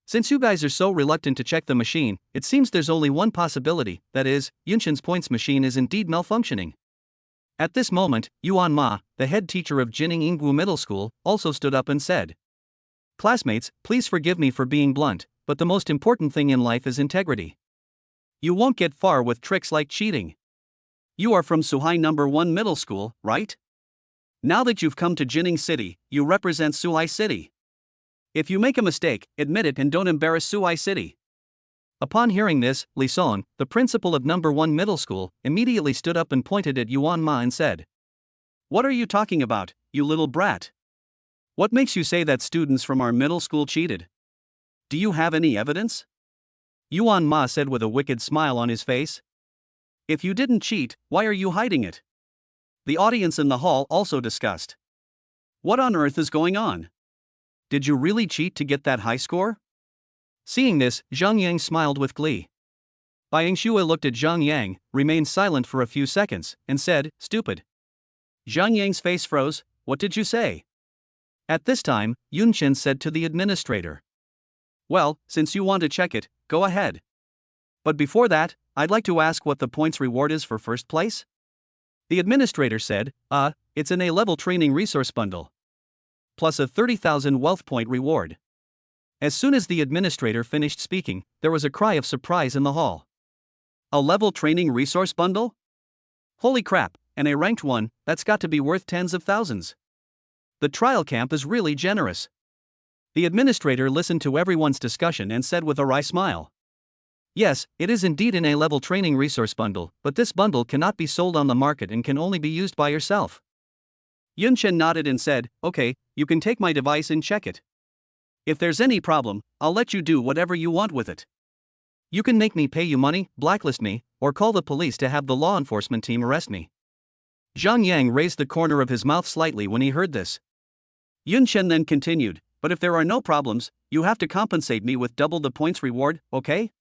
since you guys are so reluctant to check the machine, it seems there's only one possibility, that is, Yun Chen's points machine is indeed malfunctioning. At this moment, Yuan Ma, the head teacher of Jining Yinggu Middle School, also stood up and said, classmates, please forgive me for being blunt, but the most important thing in life is integrity. You won't get far with tricks like cheating. You are from Suhai No. 1 Middle School, right? Now that you've come to Jining City, you represent Suhai City. If you make a mistake, admit it and don't embarrass Suhai City. Upon hearing this, Li Song, the principal of No. 1 Middle School, immediately stood up and pointed at Yuan Ma and said, what are you talking about, you little brat? What makes you say that students from our middle school cheated? Do you have any evidence? Yuan Ma said with a wicked smile on his face. If you didn't cheat, why are you hiding it? The audience in the hall also discussed. What on earth is going on? Did you really cheat to get that high score? Seeing this, Zhang Yang smiled with glee. Bai Yingxue looked at Zhang Yang, remained silent for a few seconds, and said, stupid. Zhang Yang's face froze, what did you say? At this time, Yun Chen said to the administrator. Well, since you want to check it, go ahead. But before that, I'd like to ask what the points reward is for first place? The administrator said, it's an A-level training resource bundle. Plus a 30,000 wealth point reward. As soon as the administrator finished speaking, there was a cry of surprise in the hall. A level training resource bundle? Holy crap, and a ranked one, that's got to be worth tens of thousands. The trial camp is really generous. The administrator listened to everyone's discussion and said with a wry smile. Yes, it is indeed an A-level training resource bundle, but this bundle cannot be sold on the market and can only be used by yourself. Yunchen nodded and said, okay, you can take my device and check it. If there's any problem, I'll let you do whatever you want with it. You can make me pay you money, blacklist me, or call the police to have the law enforcement team arrest me. Zhang Yang raised the corner of his mouth slightly when he heard this. Yunchen then continued, but if there are no problems, you have to compensate me with double the points reward, okay?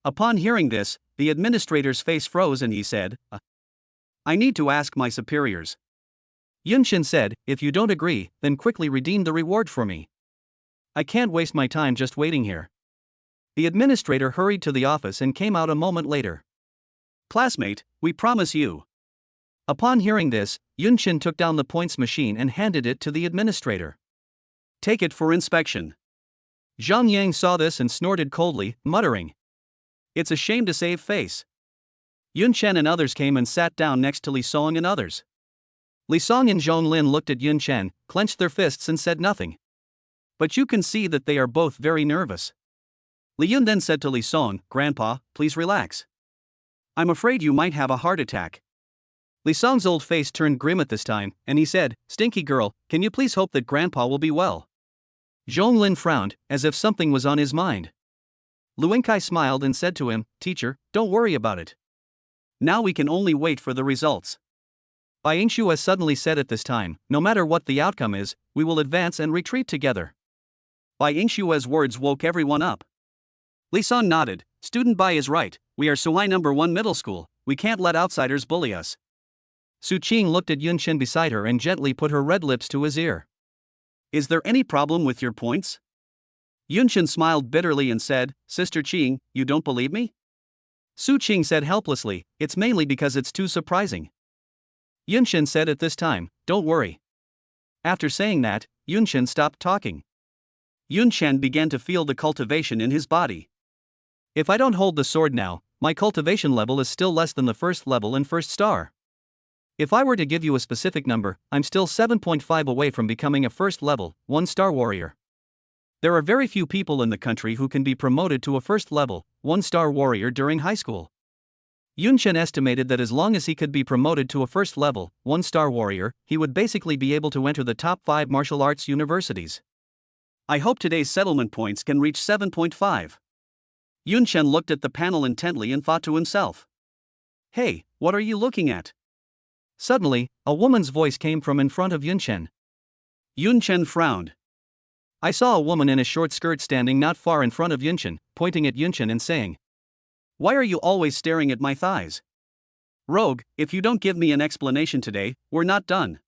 Upon hearing this, the administrator's face froze and he said, I need to ask my superiors. Yunchen said, if you don't agree, then quickly redeem the reward for me. I can't waste my time just waiting here. The administrator hurried to the office and came out a moment later. Classmate, we promise you. Upon hearing this, Yunchen took down the points machine and handed it to the administrator. Take it for inspection. Zhang Yang saw this and snorted coldly, muttering, it's a shame to save face. Yunchen and others came and sat down next to Li Song and others. Li Song and Zhong Lin looked at Yunchen, clenched their fists and said nothing. But you can see that they are both very nervous. Li Yun then said to Li Song, Grandpa, please relax. I'm afraid you might have a heart attack. Li Song's old face turned grim at this time, and he said, Stinky girl, can you please hope that Grandpa will be well? Zhong Lin frowned, as if something was on his mind. Lu Wenkai smiled and said to him, Teacher, don't worry about it. Now we can only wait for the results. Bai Yingshu has suddenly said at this time, no matter what the outcome is, we will advance and retreat together. Bai Yingshu's words woke everyone up. Li Song nodded, Student Bai is right, we are Suhai number 1 middle school, we can't let outsiders bully us. Su Qing looked at Yunchen beside her and gently put her red lips to his ear. Is there any problem with your points? Yunchen smiled bitterly and said, Sister Qing, you don't believe me? Su Qing said helplessly, it's mainly because it's too surprising. Yunchen said at this time, don't worry. After saying that, Yunchen stopped talking. Yunchen began to feel the cultivation in his body. If I don't hold the sword now, my cultivation level is still less than the first level and first star. If I were to give you a specific number, I'm still 7.5 away from becoming a first level, 1-star warrior. There are very few people in the country who can be promoted to a first level, 1-star warrior during high school. Yunchen estimated that as long as he could be promoted to a first level, 1-star warrior, he would basically be able to enter the top 5 martial arts universities. I hope today's settlement points can reach 7.5. Yunchen looked at the panel intently and thought to himself. Hey, what are you looking at? Suddenly, a woman's voice came from in front of Yunchen. Yunchen frowned. I saw a woman in a short skirt standing not far in front of Yunchen, pointing at Yunchen and saying, Why are you always staring at my thighs? Rogue, if you don't give me an explanation today, we're not done.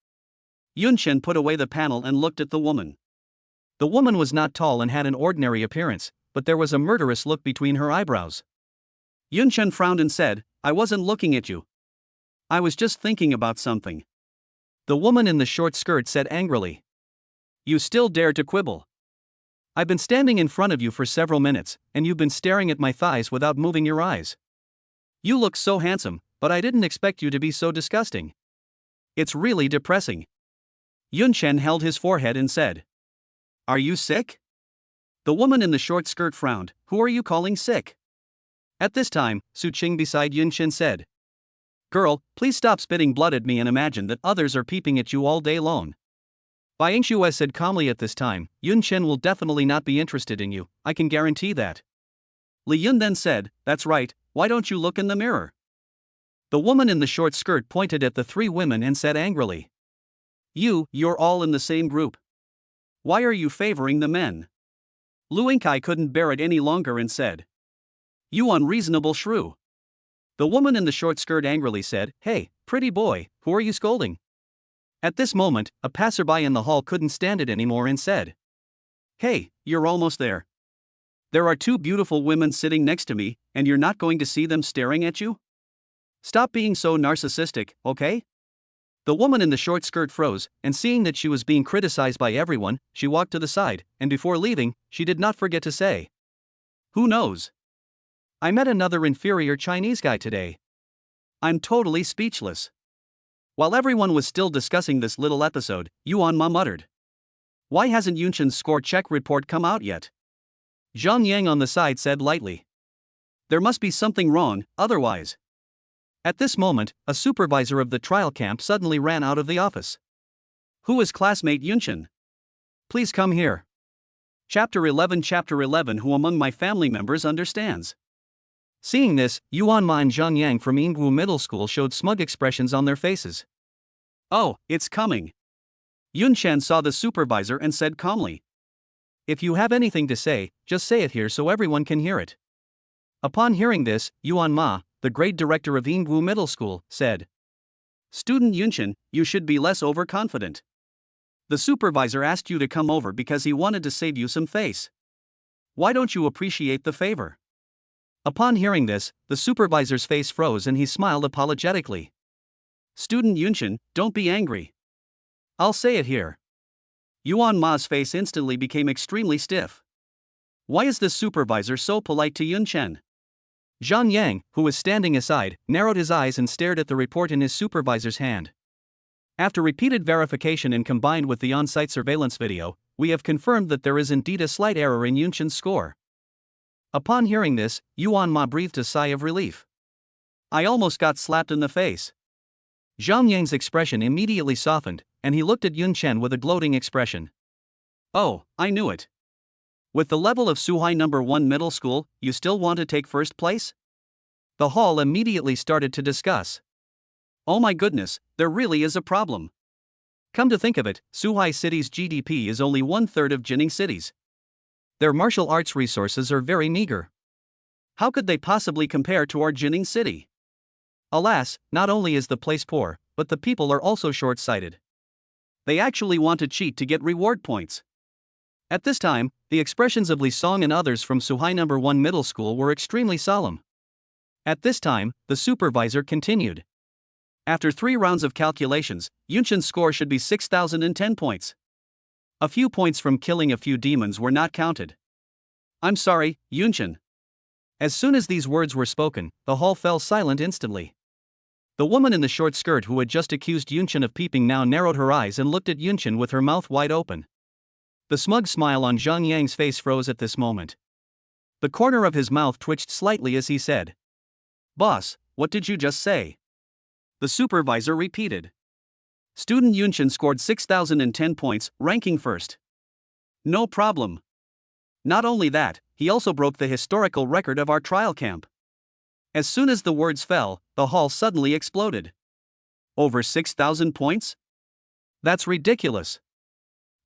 Yunchen put away the panel and looked at the woman. The woman was not tall and had an ordinary appearance, but there was a murderous look between her eyebrows. Yunchen frowned and said, I wasn't looking at you. I was just thinking about something. The woman in the short skirt said angrily. You still dare to quibble? I've been standing in front of you for several minutes, and you've been staring at my thighs without moving your eyes. You look so handsome, but I didn't expect you to be so disgusting. It's really depressing. Yunchen held his forehead and said, Are you sick? The woman in the short skirt frowned, Who are you calling sick? At this time, Su Qing beside Yunchen said, Girl, please stop spitting blood at me and imagine that others are peeping at you all day long. Bai Yingshu said calmly at this time, Yunchen will definitely not be interested in you, I can guarantee that. Li Yun then said, That's right, why don't you look in the mirror? The woman in the short skirt pointed at the 3 women and said angrily, You're all in the same group. Why are you favoring the men? Lu Wenkai couldn't bear it any longer and said, You unreasonable shrew. The woman in the short skirt angrily said, Hey, pretty boy, who are you scolding? At this moment, a passerby in the hall couldn't stand it anymore and said, Hey, you're almost there. There are 2 beautiful women sitting next to me, and you're not going to see them staring at you? Stop being so narcissistic, okay? The woman in the short skirt froze, and seeing that she was being criticized by everyone, she walked to the side, and before leaving, she did not forget to say, "Who knows? I met another inferior Chinese guy today. I'm totally speechless." While everyone was still discussing this little episode, Yuan Ma muttered, "Why hasn't Yunshan's score check report come out yet?" Zhang Yang on the side said lightly, "There must be something wrong, otherwise." At this moment, a supervisor of the trial camp suddenly ran out of the office. "Who is classmate Yunshan? Please come here." Chapter 11 Who among my family members understands? Seeing this, Yuan Ma and Zhang Yang from Yingwu Middle School showed smug expressions on their faces. "Oh, it's coming." Yunshan saw the supervisor and said calmly, "If you have anything to say, just say it here so everyone can hear it." Upon hearing this, Yuan Ma, the grade director of Yingwu Middle School, said, "Student Yunshan, you should be less overconfident. The supervisor asked you to come over because he wanted to save you some face. Why don't you appreciate the favor?" Upon hearing this, the supervisor's face froze and he smiled apologetically. "Student Yunshan, don't be angry. I'll say it here." Yuan Ma's face instantly became extremely stiff. Why is this supervisor so polite to Yunshan? Zhang Yang, who was standing aside, narrowed his eyes and stared at the report in his supervisor's hand. After repeated verification and combined with the on-site surveillance video, we have confirmed that there is indeed a slight error in Yunshan's score. Upon hearing this, Yuan Ma breathed a sigh of relief. "I almost got slapped in the face." Zhang Yang's expression immediately softened, and he looked at Yunshan with a gloating expression. "Oh, I knew it. With the level of Suhai No. 1 Middle School, you still want to take first place?" The hall immediately started to discuss. "Oh my goodness, there really is a problem. Come to think of it, Suhai City's GDP is only 1/3 of Jining City's. Their martial arts resources are very meager. How could they possibly compare to our Jining City? Alas, not only is the place poor, but the people are also short-sighted. They actually want to cheat to get reward points." At this time, the expressions of Li Song and others from Suhai No. 1 Middle School were extremely solemn. At this time, the supervisor continued. "After 3 rounds of calculations, Yunshan's score should be 6,010 points. A few points from killing a few demons were not counted. I'm sorry, Yunshan." As soon as these words were spoken, the hall fell silent instantly. The woman in the short skirt who had just accused Yunshan of peeping now narrowed her eyes and looked at Yunshan with her mouth wide open. The smug smile on Zhang Yang's face froze at this moment. The corner of his mouth twitched slightly as he said, "Boss, what did you just say?" The supervisor repeated. "Student Yunshan scored 6,010 points, ranking first. No problem. Not only that, he also broke the historical record of our trial camp." As soon as the words fell, the hall suddenly exploded. "Over 6,000 points? That's ridiculous.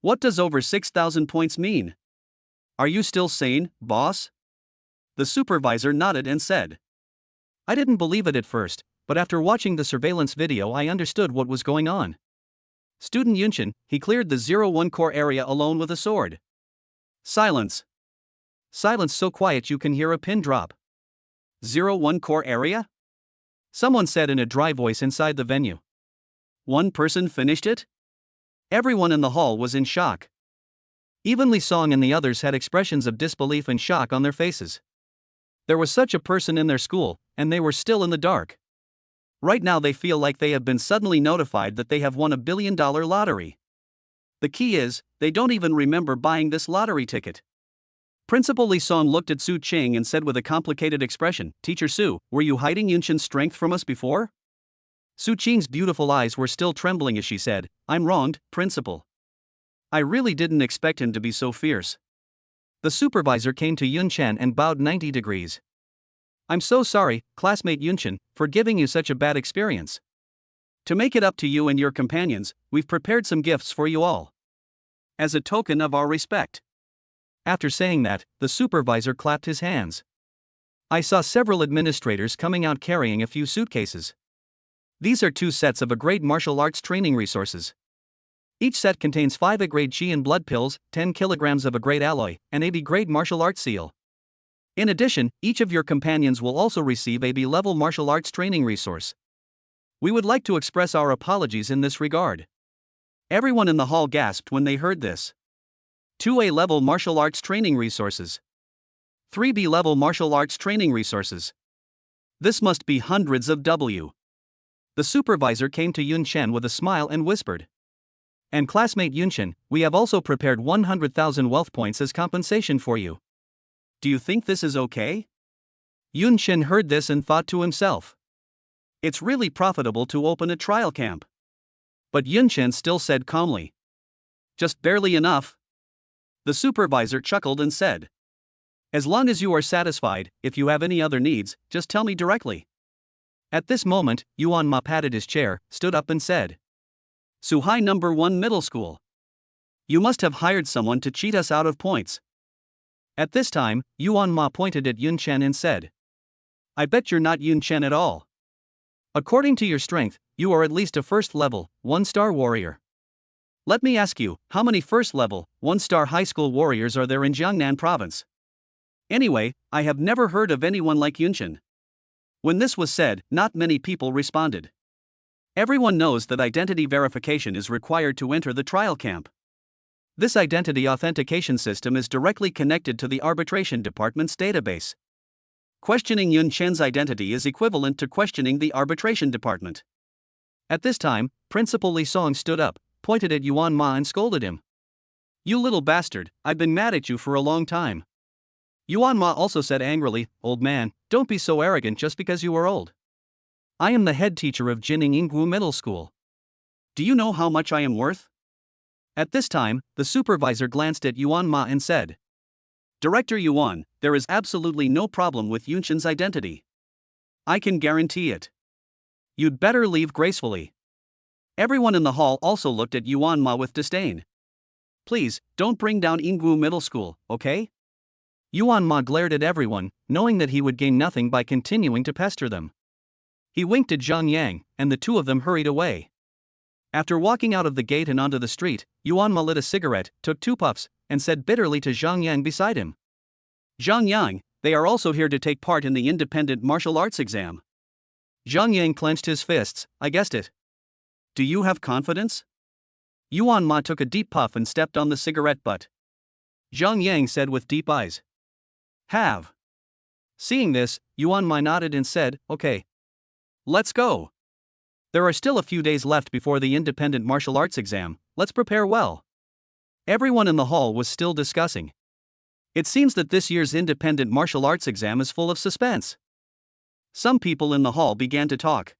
What does over 6,000 points mean? Are you still sane, boss?" The supervisor nodded and said, "I didn't believe it at first, but after watching the surveillance video I understood what was going on. Student Yunshan, he cleared the 01 core area alone with a sword." Silence. Silence so quiet you can hear a pin drop. 01 core area? Someone said in a dry voice inside the venue. One person finished it? Everyone in the hall was in shock. Even Li Song and the others had expressions of disbelief and shock on their faces. There was such a person in their school, and they were still in the dark. Right now they feel like they have been suddenly notified that they have won $1 billion lottery. The key is, they don't even remember buying this lottery ticket. Principal Li Song looked at Su Ching and said with a complicated expression, "Teacher Su, were you hiding Yunshan's strength from us before?" Su Ching's beautiful eyes were still trembling as she said, "I'm wronged, Principal. I really didn't expect him to be so fierce." The supervisor came to Yunshan and bowed 90 degrees. "I'm so sorry, classmate Yunshan, for giving you such a bad experience. To make it up to you and your companions, we've prepared some gifts for you all. As a token of our respect." After saying that, the supervisor clapped his hands. I saw several administrators coming out carrying a few suitcases. These are 2 sets of A-grade martial arts training resources. Each set contains 5 A-grade chi and blood pills, 10 kilograms of A-grade alloy, and a B-grade martial arts seal. In addition, each of your companions will also receive a B-level martial arts training resource. We would like to express our apologies in this regard. Everyone in the hall gasped when they heard this. 2A level martial arts training resources. 3B level martial arts training resources. This must be hundreds of W. The supervisor came to Yun Chen with a smile and whispered. And classmate Yun Chen, we have also prepared 100,000 wealth points as compensation for you. Do you think this is okay? Yun Chen heard this and thought to himself. It's really profitable to open a trial camp. But Yun Chen still said calmly. Just barely enough. The supervisor chuckled and said. As long as you are satisfied, if you have any other needs, just tell me directly. At this moment, Yuan Ma patted his chair, stood up and said. Suhai number 1 middle school. You must have hired someone to cheat us out of points. At this time, Yuan Ma pointed at Yun Chen and said. I bet you're not Yun Chen at all. According to your strength, you are at least a first-level, 1-star warrior. Let me ask you, how many first-level, 1-star high school warriors are there in Jiangnan province? Anyway, I have never heard of anyone like Yun Chen. When this was said, not many people responded. Everyone knows that identity verification is required to enter the trial camp. This identity authentication system is directly connected to the arbitration department's database. Questioning Yun Chen's identity is equivalent to questioning the arbitration department. At this time, Principal Li Song stood up, pointed at Yuan Ma and scolded him. You little bastard, I've been mad at you for a long time. Yuan Ma also said angrily, Old man, don't be so arrogant just because you are old. I am the head teacher of Jining Yinggu Middle School. Do you know how much I am worth? At this time, the supervisor glanced at Yuan Ma and said. Director Yuan, there is absolutely no problem with Yun Chen's identity. I can guarantee it. You'd better leave gracefully. Everyone in the hall also looked at Yuan Ma with disdain. Please, don't bring down Yinggu Middle School, okay? Yuan Ma glared at everyone, knowing that he would gain nothing by continuing to pester them. He winked at Zhang Yang, and the two of them hurried away. After walking out of the gate and onto the street, Yuan Ma lit a cigarette, took 2 puffs, and said bitterly to Zhang Yang beside him. Zhang Yang, they are also here to take part in the independent martial arts exam. Zhang Yang clenched his fists, I guessed it. Do you have confidence? Yuan Ma took a deep puff and stepped on the cigarette butt. Zhang Yang said with deep eyes. Have. Seeing this, Yuan Ma nodded and said, okay. Let's go. There are still a few days left before the independent martial arts exam, let's prepare well. Everyone in the hall was still discussing. It seems that this year's independent martial arts exam is full of suspense. Some people in the hall began to talk.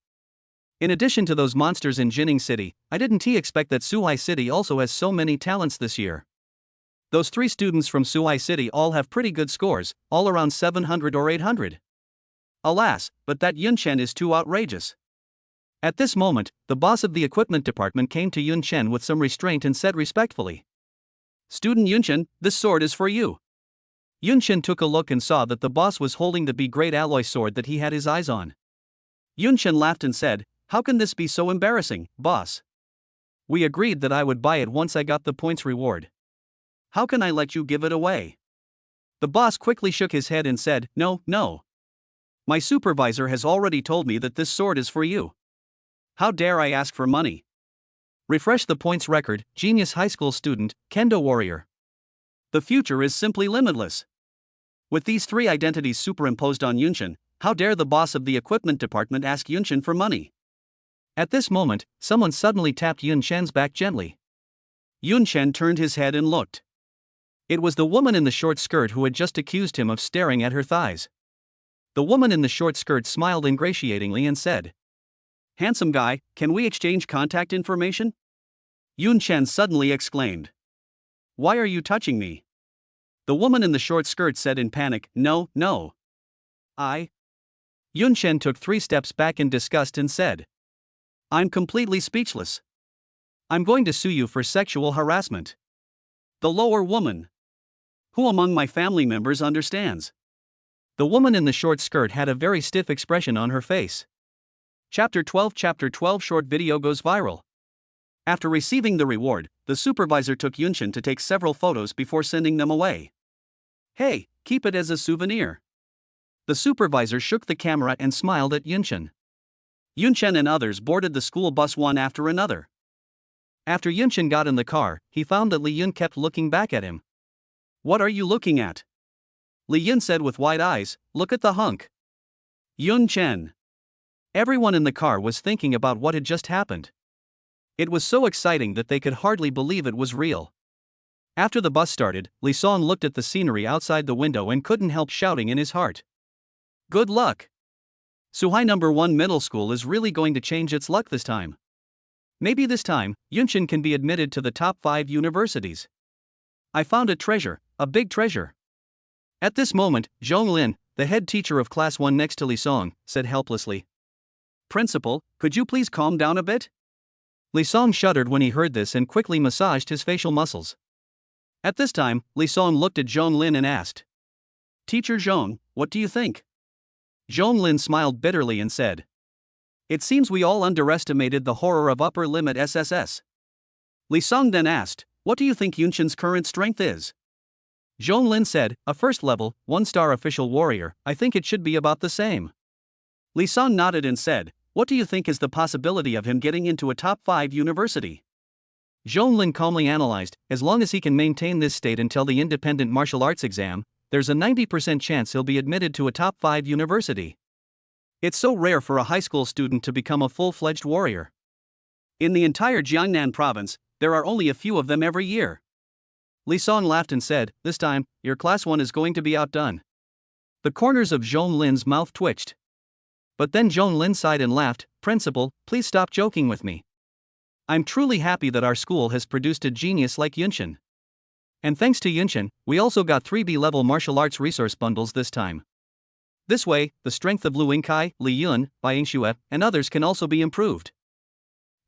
In addition to those monsters in Jining City, I didn't expect that Suhai City also has so many talents this year. Those 3 students from Suhai City all have pretty good scores, all around 700 or 800. Alas, but that Yun Chen is too outrageous. At this moment, the boss of the equipment department came to Yun Chen with some restraint and said respectfully. Student Yun Chen, this sword is for you. Yun Chen took a look and saw that the boss was holding the B-grade alloy sword that he had his eyes on. Yun Chen laughed and said, how can this be so embarrassing, boss? We agreed that I would buy it once I got the points reward. How can I let you give it away? The boss quickly shook his head and said, no. My supervisor has already told me that this sword is for you. How dare I ask for money? Refresh the points record, genius high school student, Kendo warrior. The future is simply limitless. With these 3 identities superimposed on Yun Chen, how dare the boss of the equipment department ask Yun Chen for money? At this moment, someone suddenly tapped Yun Chen's back gently. Yun Chen turned his head and looked. It was the woman in the short skirt who had just accused him of staring at her thighs. The woman in the short skirt smiled ingratiatingly and said, Handsome guy, can we exchange contact information? Yun Chen suddenly exclaimed. Why are you touching me? The woman in the short skirt said in panic, No. Yun Chen took 3 steps back in disgust and said, I'm completely speechless. I'm going to sue you for sexual harassment. The lower woman. Who among my family members understands? The woman in the short skirt had a very stiff expression on her face. Chapter 12 short video goes viral. After receiving the reward, the supervisor took Yun Chen to take several photos before sending them away. Hey, keep it as a souvenir. The supervisor shook the camera and smiled at Yun Chen. Yunchen and others boarded the school bus one after another. After Yunchen got in the car, he found that Li Yun kept looking back at him. "What are you looking at?" Li Yun said with wide eyes. "Look at the hunk." Yunchen. Everyone in the car was thinking about what had just happened. It was so exciting that they could hardly believe it was real. After the bus started, Li Song looked at the scenery outside the window and couldn't help shouting in his heart. "Good luck! Suhai number 1 middle school is really going to change its luck this time. Maybe this time, Yunchen can be admitted to the top 5 universities. I found a treasure, a big treasure." At this moment, Zhong Lin, the head teacher of class 1 next to Li Song, said helplessly, "Principal, could you please calm down a bit?" Li Song shuddered when he heard this and quickly massaged his facial muscles. At this time, Li Song looked at Zhong Lin and asked, "Teacher Zhong, what do you think?" Zhong Lin smiled bitterly and said, "It seems we all underestimated the horror of upper limit SSS." Li Song then asked, "What do you think Yunchen's current strength is?" Zhong Lin said, "A first level, 1-star official warrior. I think it should be about the same." Li Song nodded and said, "What do you think is the possibility of him getting into a top 5 university?" Zhong Lin calmly analyzed, "As long as he can maintain this state until the independent martial arts exam, there's a 90% chance he'll be admitted to a top 5 university. It's so rare for a high school student to become a full-fledged warrior. In the entire Jiangnan province, there are only a few of them every year." Li Song laughed and said, "This time, your class 1 is going to be outdone." The corners of Zhong Lin's mouth twitched. But then Zhong Lin sighed and laughed, "Principal, please stop joking with me. I'm truly happy that our school has produced a genius like Yunchen. And thanks to Yunchen, we also got 3B level martial arts resource bundles this time. This way, the strength of Lu Yingkai, Li Yun, Bai Yingxue, and others can also be improved.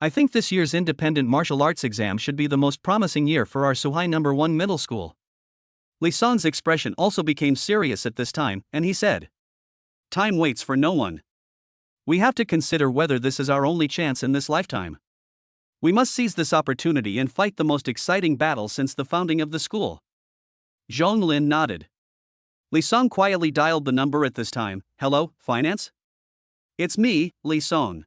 I think this year's independent martial arts exam should be the most promising year for our Suhai number 1 middle school." Li Song's expression also became serious at this time, and he said, "Time waits for no one. We have to consider whether this is our only chance in this lifetime. We must seize this opportunity and fight the most exciting battle since the founding of the school." Zhong Lin nodded. Li Song quietly dialed the number at this time. "Hello, finance? It's me, Li Song.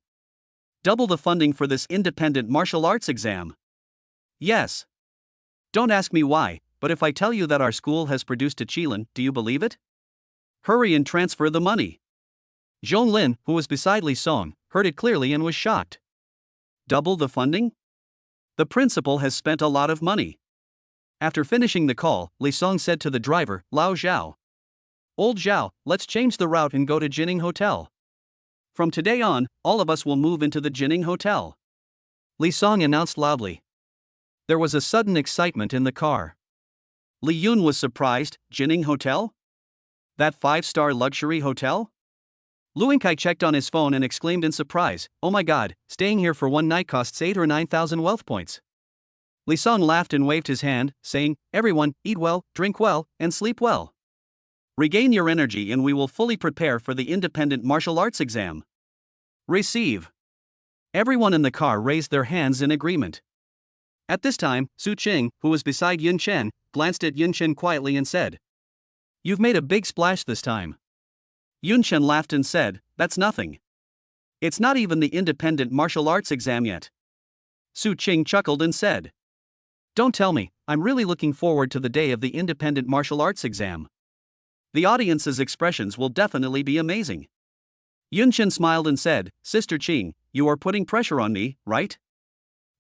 Double the funding for this independent martial arts exam." "Yes. Don't ask me why, but if I tell you that our school has produced a Qilin, do you believe it? Hurry and transfer the money." Zhong Lin, who was beside Li Song, heard it clearly and was shocked. "Double the funding? The principal has spent a lot of money." After finishing the call, Li Song said to the driver, "Lao Zhao. Old Zhao, let's change the route and go to Jining Hotel. From today on, all of us will move into the Jining Hotel," Li Song announced loudly. There was a sudden excitement in the car. Li Yun was surprised. "Jining Hotel? That 5-star luxury hotel?" Lu Yingkai checked on his phone and exclaimed in surprise, "Oh my god, staying here for one night costs 8 or 9,000 wealth points." Li Song laughed and waved his hand, saying, "Everyone, eat well, drink well, and sleep well. Regain your energy and we will fully prepare for the independent martial arts exam. Receive." Everyone in the car raised their hands in agreement. At this time, Su Qing, who was beside Yun Chen, glanced at Yun Chen quietly and said, "You've made a big splash this time." Yun Chen laughed and said, "That's nothing. It's not even the independent martial arts exam yet." Su Qing chuckled and said, "Don't tell me, I'm really looking forward to the day of the independent martial arts exam. The audience's expressions will definitely be amazing." Yun Chen smiled and said, "Sister Qing, you are putting pressure on me, right?"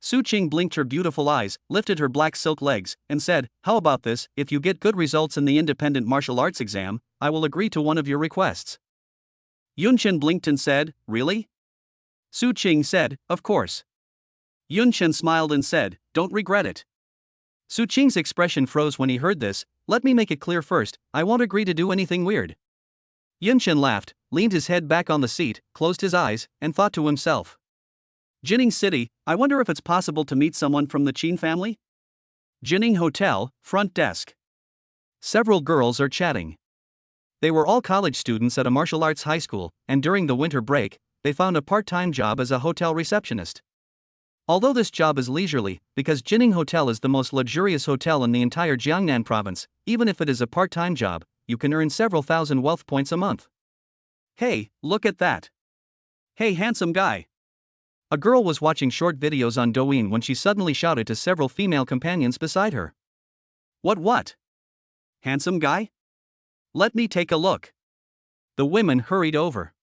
Su Qing blinked her beautiful eyes, lifted her black silk legs, and said, "How about this, if you get good results in the independent martial arts exam, I will agree to one of your requests." Yun Chen blinked and said, "Really?" Su Qing said, "Of course." Yun Chen smiled and said, "Don't regret it." Su Qing's expression froze when he heard this. "Let me make it clear first, I won't agree to do anything weird." Yun Chen laughed, leaned his head back on the seat, closed his eyes, and thought to himself, "Jining City, I wonder if it's possible to meet someone from the Qin family?" Jining Hotel, front desk. Several girls are chatting. They were all college students at a martial arts high school, and during the winter break, they found a part-time job as a hotel receptionist. Although this job is leisurely, because Jining Hotel is the most luxurious hotel in the entire Jiangnan province, even if it is a part-time job, you can earn several thousand wealth points a month. "Hey, look at that. Hey, handsome guy. A girl was watching short videos on Douyin when she suddenly shouted to several female companions beside her. What? Handsome guy? Let me take a look. The women hurried over.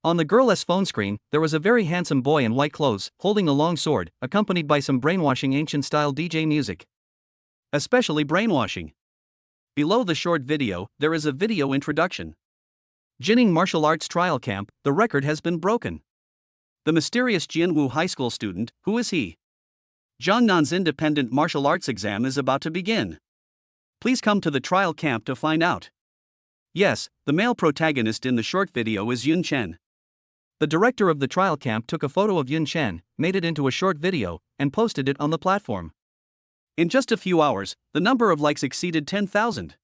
On the girl's phone screen, there was a very handsome boy in white clothes, holding a long sword, accompanied by some brainwashing ancient-style DJ music. Especially brainwashing. Below the short video, there is a video introduction. Jining Martial Arts Trial Camp, the record has been broken. The mysterious Jianwu High School student, who is he? Jiangnan's independent martial arts exam is about to begin. Please come to the trial camp to find out. Yes, the male protagonist in the short video is Yun Chen. The director of the trial camp took a photo of Yun Chen, made it into a short video, and posted it on the platform. In just a few hours, the number of likes exceeded 10,000.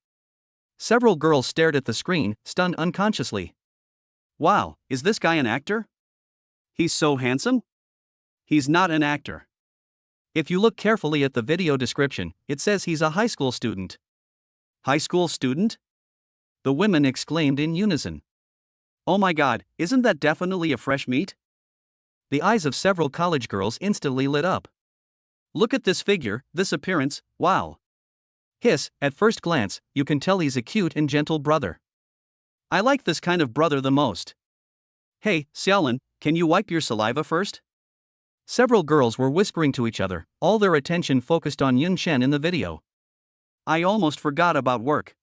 Several girls stared at the screen, stunned unconsciously. Wow, is this guy an actor? He's so handsome? He's not an actor. If you look carefully at the video description, it says he's a high school student. High school student? The women exclaimed in unison. Oh my god, isn't that definitely a fresh meat? The eyes of several college girls instantly lit up. Look at this figure, this appearance, wow. Hiss, at first glance, you can tell he's a cute and gentle brother. I like this kind of brother the most. Hey, Xiaolin, can you wipe your saliva first? Several girls were whispering to each other, all their attention focused on Yun Chen in the video. I almost forgot about work.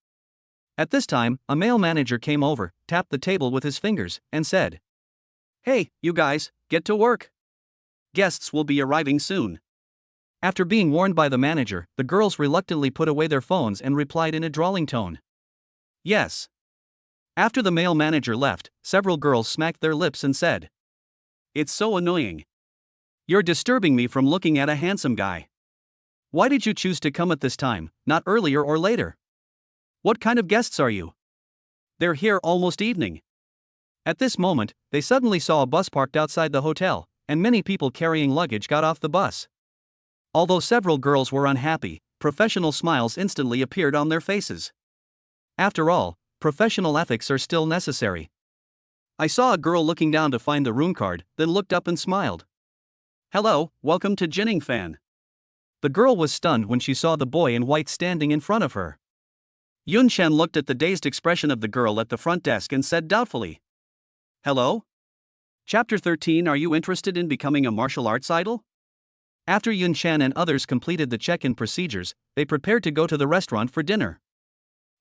At this time, a male manager came over, tapped the table with his fingers, and said, Hey, you guys, get to work. Guests will be arriving soon. After being warned by the manager, the girls reluctantly put away their phones and replied in a drawling tone. Yes. After the male manager left, several girls smacked their lips and said, It's so annoying. You're disturbing me from looking at a handsome guy. Why did you choose to come at this time, not earlier or later? What kind of guests are you? They're here almost evening. At this moment, they suddenly saw a bus parked outside the hotel, and many people carrying luggage got off the bus. Although several girls were unhappy, professional smiles instantly appeared on their faces. After all, professional ethics are still necessary. I saw a girl looking down to find the room card, then looked up and smiled. Hello, welcome to Jining Fan. The girl was stunned when she saw the boy in white standing in front of her. Yun Chen looked at the dazed expression of the girl at the front desk and said doubtfully, Hello? Chapter 13. Are you interested in becoming a martial arts idol? After Yun Chen and others completed the check-in procedures, they prepared to go to the restaurant for dinner.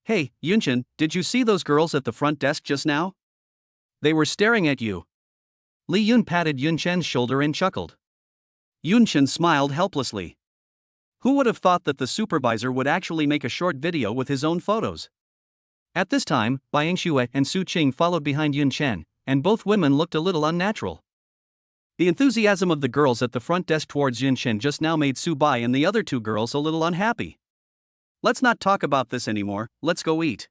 Hey, Yun Chen, did you see those girls at the front desk just now? They were staring at you. Li Yun patted Yun Chen's shoulder and chuckled. Yun Chen smiled helplessly. Who would have thought that the supervisor would actually make a short video with his own photos? At this time, Bai Yingxue and Su Qing followed behind Yun Chen, and both women looked a little unnatural. The enthusiasm of the girls at the front desk towards Yun Chen just now made Su Bai and the other two girls a little unhappy. Let's not talk about this anymore, let's go eat.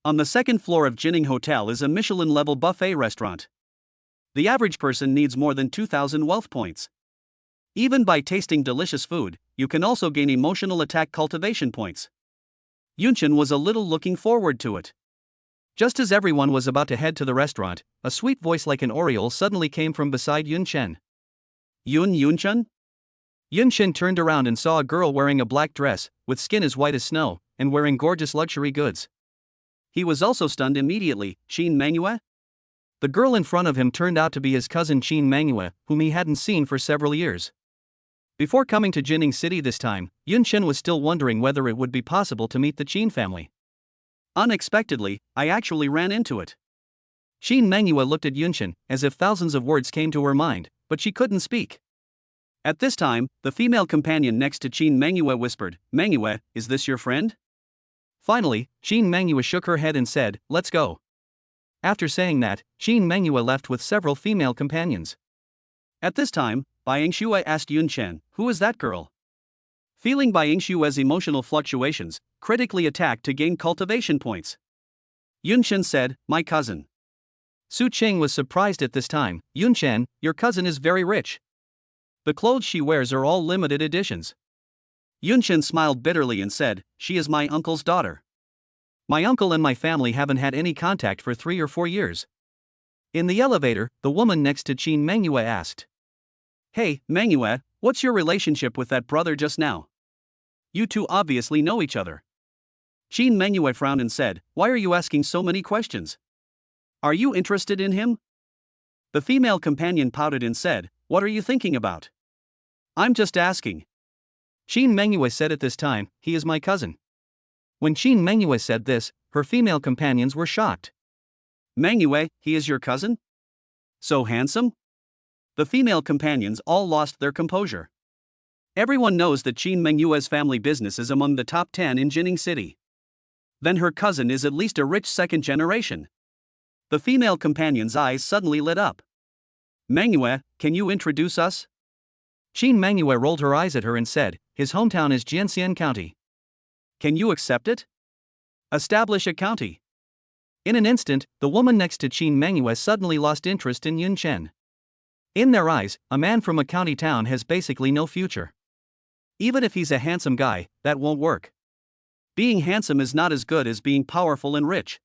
On the second floor of Jining Hotel is a Michelin-level buffet restaurant. The average person needs more than 2,000 wealth points. Even by tasting delicious food, you can also gain emotional attack cultivation points. Yun Chen was a little looking forward to it. Just as everyone was about to head to the restaurant, a sweet voice like an oriole suddenly came from beside Yun Chen. Yun Chen? Yun Chen turned around and saw a girl wearing a black dress, with skin as white as snow, and wearing gorgeous luxury goods. He was also stunned immediately. Qin Mangyue? The girl in front of him turned out to be his cousin Qin Mangyue, whom he hadn't seen for several years. Before coming to Jining City this time, Yun Chen was still wondering whether it would be possible to meet the Qin family. Unexpectedly, I actually ran into it. Qin Mangyue looked at Yun Chen, as if thousands of words came to her mind, but she couldn't speak. At this time, the female companion next to Qin Mangyue whispered, Mangyue, is this your friend? Finally, Qin Mangyue shook her head and said, let's go. After saying that, Qin Mangyue left with several female companions. At this time, Bai Yingxue asked Yun Chen, who is that girl? Feeling Bai Yingxue's emotional fluctuations, critically attacked to gain cultivation points. Yun Chen said, my cousin. Su Qing was surprised at this time. Yun Chen, your cousin is very rich. The clothes she wears are all limited editions. Yun Chen smiled bitterly and said, she is my uncle's daughter. My uncle and my family haven't had any contact for 3 or 4 years. In the elevator, the woman next to Qin Mengyue asked. Hey, Mengyue, what's your relationship with that brother just now? You two obviously know each other. Qin Mengyue frowned and said, Why are you asking so many questions? Are you interested in him? The female companion pouted and said, What are you thinking about? I'm just asking. Qin Mengyue said at this time, He is my cousin. When Qin Mengyue said this, her female companions were shocked. Mengyue, he is your cousin? So handsome? The female companions all lost their composure. Everyone knows that Qin Mengyue's family business is among the top 10 in Jining City. Then her cousin is at least a rich second generation. The female companion's eyes suddenly lit up. Mengyue, can you introduce us? Qin Mengyue rolled her eyes at her and said, His hometown is Jianxian County. Can you accept it? Establish a county. In an instant, the woman next to Qin Mengyue suddenly lost interest in Yun Chen. In their eyes, a man from a county town has basically no future. Even if he's a handsome guy, that won't work. Being handsome is not as good as being powerful and rich.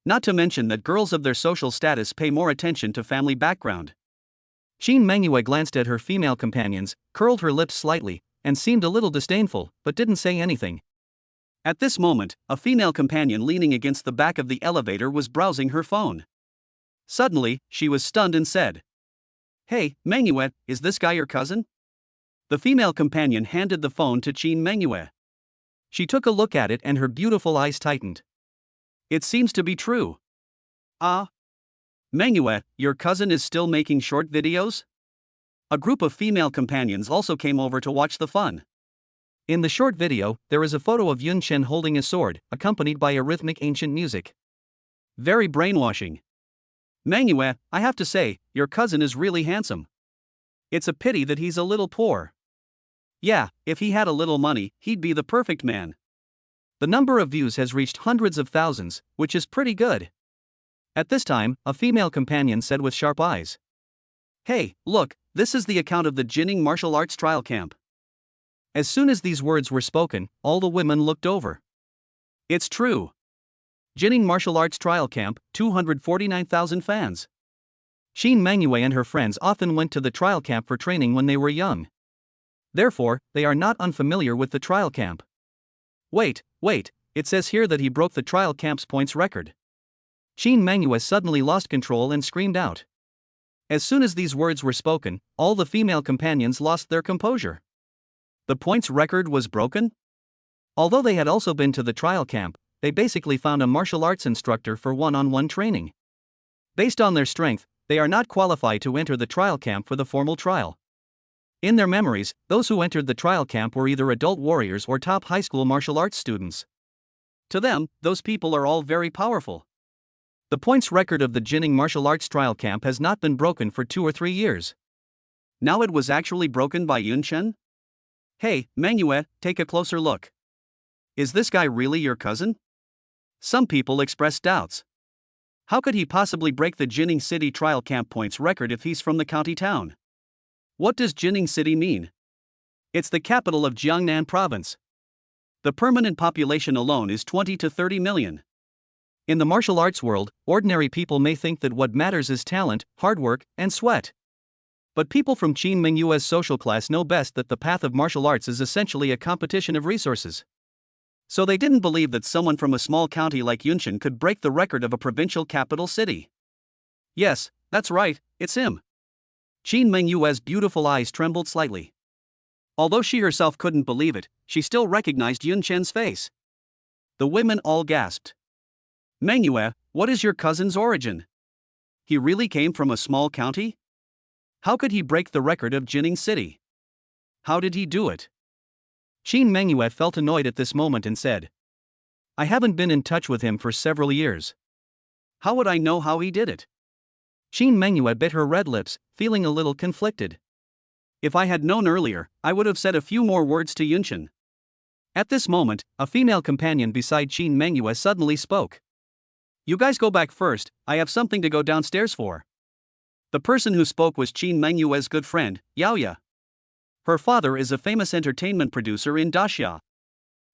Not to mention that girls of their social status pay more attention to family background. Qin Mengyue glanced at her female companions, curled her lips slightly, and seemed a little disdainful, but didn't say anything. At this moment, a female companion leaning against the back of the elevator was browsing her phone. Suddenly, she was stunned and said, Hey, Mengyue, is this guy your cousin? The female companion handed the phone to Qin Mengyue. She took a look at it and her beautiful eyes tightened. It seems to be true. Mengyue, your cousin is still making short videos? A group of female companions also came over to watch the fun. In the short video, there is a photo of Yun Chen holding a sword, accompanied by a rhythmic ancient music. Very brainwashing. Mengyue, I have to say, your cousin is really handsome. It's a pity that he's a little poor. Yeah, if he had a little money, he'd be the perfect man. The number of views has reached hundreds of thousands, which is pretty good. At this time, a female companion said with sharp eyes. Hey, look, this is the account of the Jining martial arts trial camp. As soon as these words were spoken, all the women looked over. It's true. Jining martial arts trial camp, 249,000 fans. Qin Mengyue and her friends often went to the trial camp for training when they were young. Therefore, they are not unfamiliar with the trial camp. Wait, it says here that he broke the trial camp's points record. Qin Mengyue suddenly lost control and screamed out. As soon as these words were spoken, all the female companions lost their composure. The points record was broken? Although they had also been to the trial camp, they basically found a martial arts instructor for one-on-one training. Based on their strength, they are not qualified to enter the trial camp for the formal trial. In their memories, those who entered the trial camp were either adult warriors or top high school martial arts students. To them, those people are all very powerful. The points record of the Jining martial arts trial camp has not been broken for 2 or 3 years. Now it was actually broken by Yun Chen? Hey, Mengyue, take a closer look. Is this guy really your cousin? Some people expressed doubts. How could he possibly break the Jining City trial camp points record if he's from the county town? What does Jining City mean? It's the capital of Jiangnan province. The permanent population alone is 20 to 30 million. In the martial arts world, ordinary people may think that what matters is talent, hard work, and sweat. But people from Qin Mengyue's social class know best that the path of martial arts is essentially a competition of resources. So they didn't believe that someone from a small county like Yunchen could break the record of a provincial capital city. Yes, that's right, it's him. Qin Mengyue's beautiful eyes trembled slightly. Although she herself couldn't believe it, she still recognized Yun Chen's face. The women all gasped. Mengyue, what is your cousin's origin? He really came from a small county? How could he break the record of Jining City? How did he do it? Qin Mengyue felt annoyed at this moment and said, I haven't been in touch with him for several years. How would I know how he did it? Qin Mengyue bit her red lips, feeling a little conflicted. If I had known earlier, I would have said a few more words to Yunchen. At this moment, a female companion beside Qin Mengyue suddenly spoke. You guys go back first, I have something to go downstairs for. The person who spoke was Qin Mengyue's good friend, Yaoya. Her father is a famous entertainment producer in Daxia.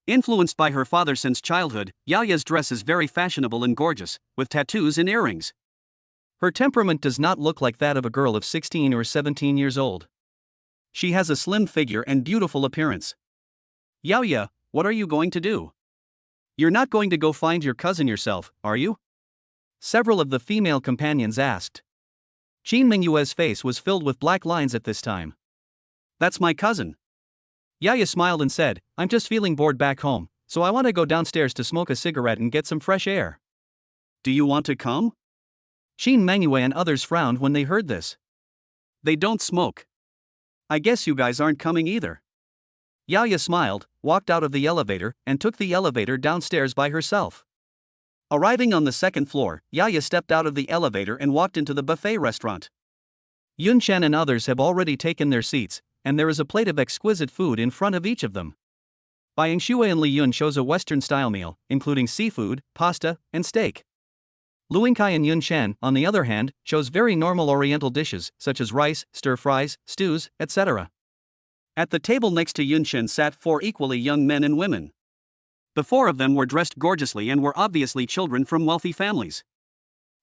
Influenced by her father since childhood, Yaoya's dress is very fashionable and gorgeous, with tattoos and earrings. Her temperament does not look like that of a girl of 16 or 17 years old. She has a slim figure and beautiful appearance. Yaoya, what are you going to do? You're not going to go find your cousin yourself, are you? Several of the female companions asked. Qin Mingyue's face was filled with black lines at this time. That's my cousin. Yaoya smiled and said, I'm just feeling bored back home, so I want to go downstairs to smoke a cigarette and get some fresh air. Do you want to come? Qin Mingyue and others frowned when they heard this. They don't smoke. I guess you guys aren't coming either. Yaoya smiled, walked out of the elevator, and took the elevator downstairs by herself. Arriving on the second floor, Yaoya stepped out of the elevator and walked into the buffet restaurant. Yun Chen and others have already taken their seats, and there is a plate of exquisite food in front of each of them. Bai Yingxue and Li Yun chose a Western-style meal, including seafood, pasta, and steak. Lu Yingkai and Yun Chen, on the other hand, chose very normal Oriental dishes, such as rice, stir-fries, stews, etc. At the table next to Yun Chen sat 4 equally young men and women. The 4 of them were dressed gorgeously and were obviously children from wealthy families.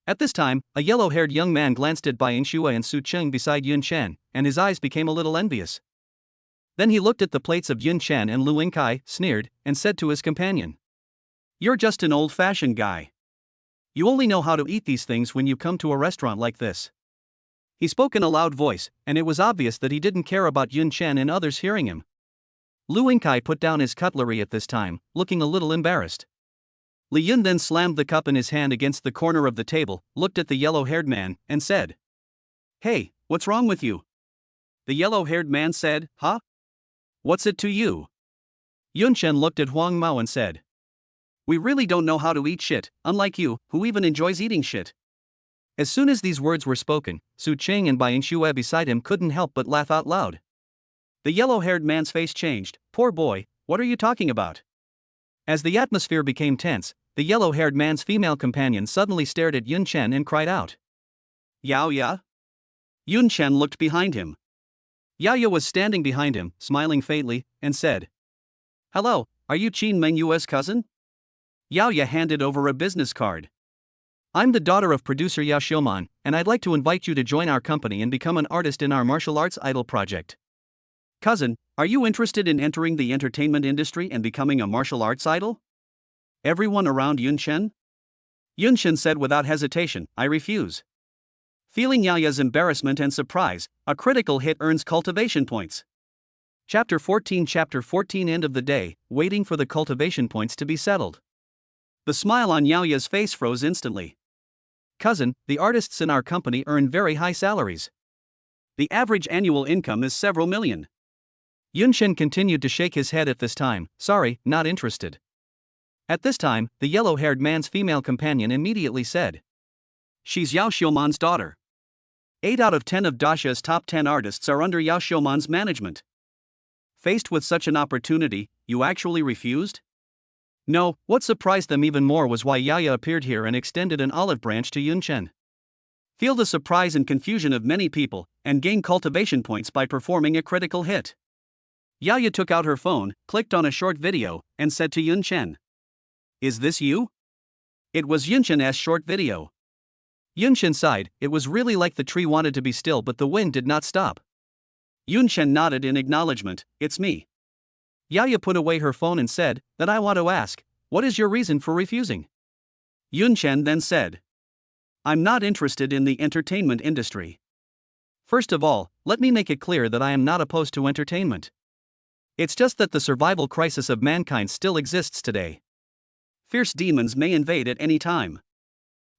At this time, a yellow-haired young man glanced at Bai Yingxue and Su Cheng beside Yun Chen, and his eyes became a little envious. Then he looked at the plates of Yun Chen and Lu Yingkai, sneered, and said to his companion, You're just an old-fashioned guy. You only know how to eat these things when you come to a restaurant like this. He spoke in a loud voice, and it was obvious that he didn't care about Yun Chen and others hearing him. Lu Yingkai put down his cutlery at this time, looking a little embarrassed. Li Yun then slammed the cup in his hand against the corner of the table, looked at the yellow-haired man, and said, Hey, what's wrong with you? The yellow-haired man said, Huh? What's it to you? Yun Chen looked at Huang Mao and said, We really don't know how to eat shit, unlike you, who even enjoys eating shit. As soon as these words were spoken, Su Cheng and Bai Yingxue beside him couldn't help but laugh out loud. The yellow-haired man's face changed. Poor boy, what are you talking about? As the atmosphere became tense, the yellow-haired man's female companion suddenly stared at Yun Chen and cried out, Yaoya? Yun Chen looked behind him. Yaoya was standing behind him, smiling faintly, and said, Hello, are you Qin Mingyue's cousin? Yaoya handed over a business card. I'm the daughter of producer Yao Xiuman, and I'd like to invite you to join our company and become an artist in our martial arts idol project. Cousin, are you interested in entering the entertainment industry and becoming a martial arts idol? Everyone around Yun Chen? Yun Chen said without hesitation, I refuse. Feeling Yaoya's embarrassment and surprise, a critical hit earns cultivation points. Chapter 14 End of the day, waiting for the cultivation points to be settled. The smile on Yaoya's face froze instantly. Cousin, the artists in our company earn very high salaries. The average annual income is several million. Yun Chen continued to shake his head at this time, sorry, not interested. At this time, the yellow-haired man's female companion immediately said, She's Yao Xiuman's daughter. 8 out of 10 of Dasha's top 10 artists are under Yao Xiuman's management. Faced with such an opportunity, you actually refused? No, what surprised them even more was why Yaoya appeared here and extended an olive branch to Yun Chen. Feel the surprise and confusion of many people, and gain cultivation points by performing a critical hit. Yaoya took out her phone, clicked on a short video, and said to Yun Chen, Is this you? It was Yun Chen's short video. Yun Chen sighed, it was really like the tree wanted to be still but the wind did not stop. Yun Chen nodded in acknowledgement, it's me. Yaoya put away her phone and said, That I want to ask, what is your reason for refusing? Yun Chen then said, I'm not interested in the entertainment industry. First of all, let me make it clear that I am not opposed to entertainment. It's just that the survival crisis of mankind still exists today. Fierce demons may invade at any time.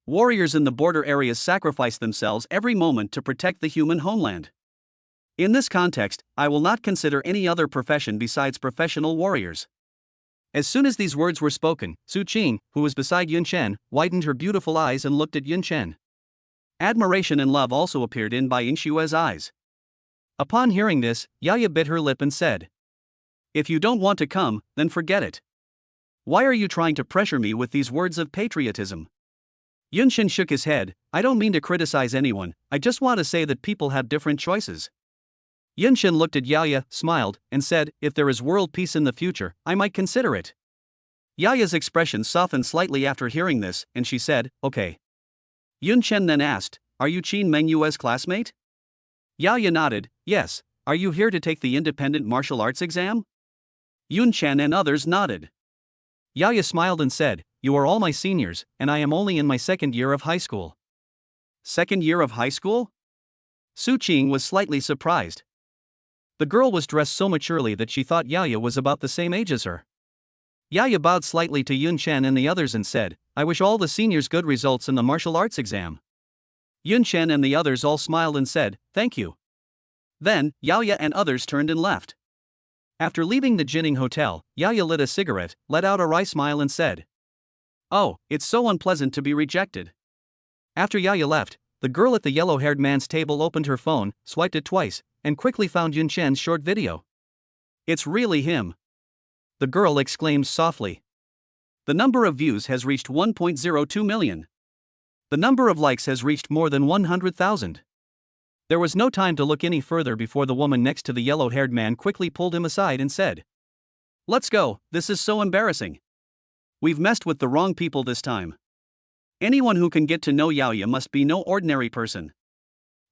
Warriors in the border areas sacrifice themselves every moment to protect the human homeland. In this context, I will not consider any other profession besides professional warriors. As soon as these words were spoken, Su Qing, who was beside Yun Chen, widened her beautiful eyes and looked at Yun Chen. Admiration and love also appeared in Bai Yingshue's eyes. Upon hearing this, Yaoya bit her lip and said, If you don't want to come, then forget it. Why are you trying to pressure me with these words of patriotism? Yun Chen shook his head, I don't mean to criticize anyone, I just want to say that people have different choices. Yun Chen looked at Yaoya, smiled, and said, If there is world peace in the future, I might consider it. Yaoya's expression softened slightly after hearing this, and she said, Okay. Yun Chen then asked, are you Qin Mengyue's classmate? Yaya nodded, yes. Are you here to take the independent martial arts exam? Yun Chen and others nodded. Yaya smiled and said, you are all my seniors, and I am only in my second year of high school. Second year of high school? Su Qing was slightly surprised. The girl was dressed so maturely that she thought Yaya was about the same age as her. Yaya bowed slightly to Yun Chen and the others and said, I wish all the seniors good results in the martial arts exam. Yun Chen and the others all smiled and said, thank you. Then, Yaya and others turned and left. After leaving the Jinning Hotel, Yaya lit a cigarette, let out a wry smile and said, oh, it's so unpleasant to be rejected. After Yaya left, the girl at the yellow-haired man's table opened her phone, swiped it twice, and quickly found Yun Chen's short video. It's really him. The girl exclaimed softly. The number of views has reached 1.02 million. The number of likes has reached more than 100,000. There was no time to look any further before the woman next to the yellow-haired man quickly pulled him aside and said, let's go, this is so embarrassing. We've messed with the wrong people this time. Anyone who can get to know Yaya must be no ordinary person.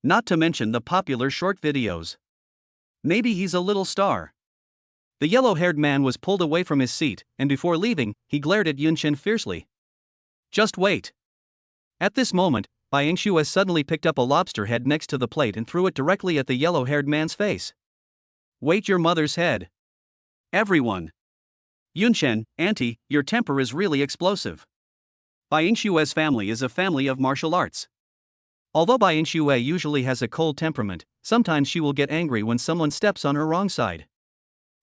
Not to mention the popular short videos. Maybe he's a little star. The yellow-haired man was pulled away from his seat, and before leaving, he glared at Yun Chen fiercely. Just wait. At this moment, Bai Yingxue suddenly picked up a lobster head next to the plate and threw it directly at the yellow-haired man's face. Wait your mother's head. Everyone. Yun Chen, auntie, your temper is really explosive. Bai Yingxue's family is a family of martial arts. Although Bai Yingxue usually has a cold temperament, sometimes she will get angry when someone steps on her wrong side.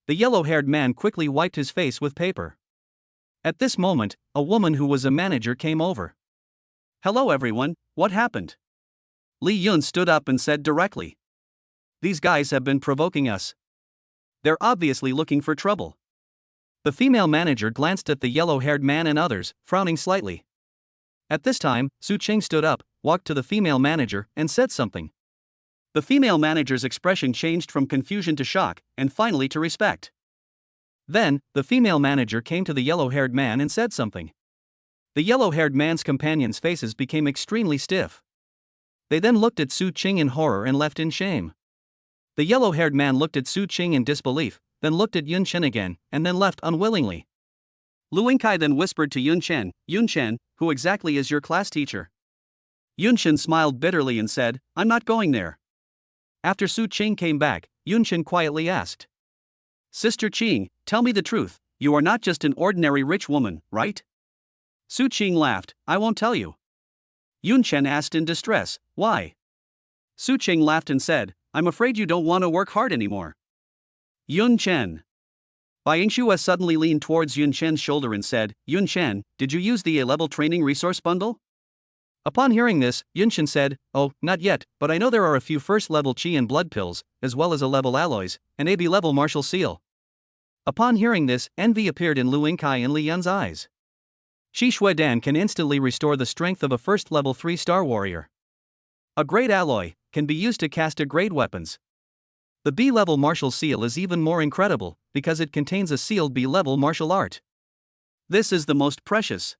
The yellow-haired man quickly wiped his face with paper. At this moment, a woman who was a manager came over. Hello everyone, what happened? Li Yun stood up and said directly. These guys have been provoking us. They're obviously looking for trouble. The female manager glanced at the yellow-haired man and others, frowning slightly. At this time, Su Qing stood up, walked to the female manager, and said something. The female manager's expression changed from confusion to shock, and finally to respect. Then, the female manager came to the yellow-haired man and said something. The yellow-haired man's companions' faces became extremely stiff. They then looked at Su Qing in horror and left in shame. The yellow-haired man looked at Su Qing in disbelief, then looked at Yun Chen again, and then left unwillingly. Lu Yingkai then whispered to Yun Chen, who exactly is your class teacher? Yun Chen smiled bitterly and said, I'm not going there. After Su Qing came back, Yun Chen quietly asked. Sister Qing, tell me the truth, you are not just an ordinary rich woman, right? Su Qing laughed, I won't tell you. Yun Chen asked in distress, why? Su Qing laughed and said, I'm afraid you don't want to work hard anymore. Yun Chen. Bai Yingxue suddenly leaned towards Yun Chen's shoulder and said, Yun Chen, did you use the A-level training resource bundle? Upon hearing this, Yun Chen said, oh, not yet, but I know there are a few first-level Qi and blood pills, as well as A-level alloys, and AB-level martial seal. Upon hearing this, envy appeared in Lu Yingkai and Li Yun's eyes. Shi Xuedan can instantly restore the strength of a first-level 3-star warrior. A grade alloy can be used to cast a grade weapons. The B-level martial seal is even more incredible, because it contains a sealed B-level martial art. This is the most precious.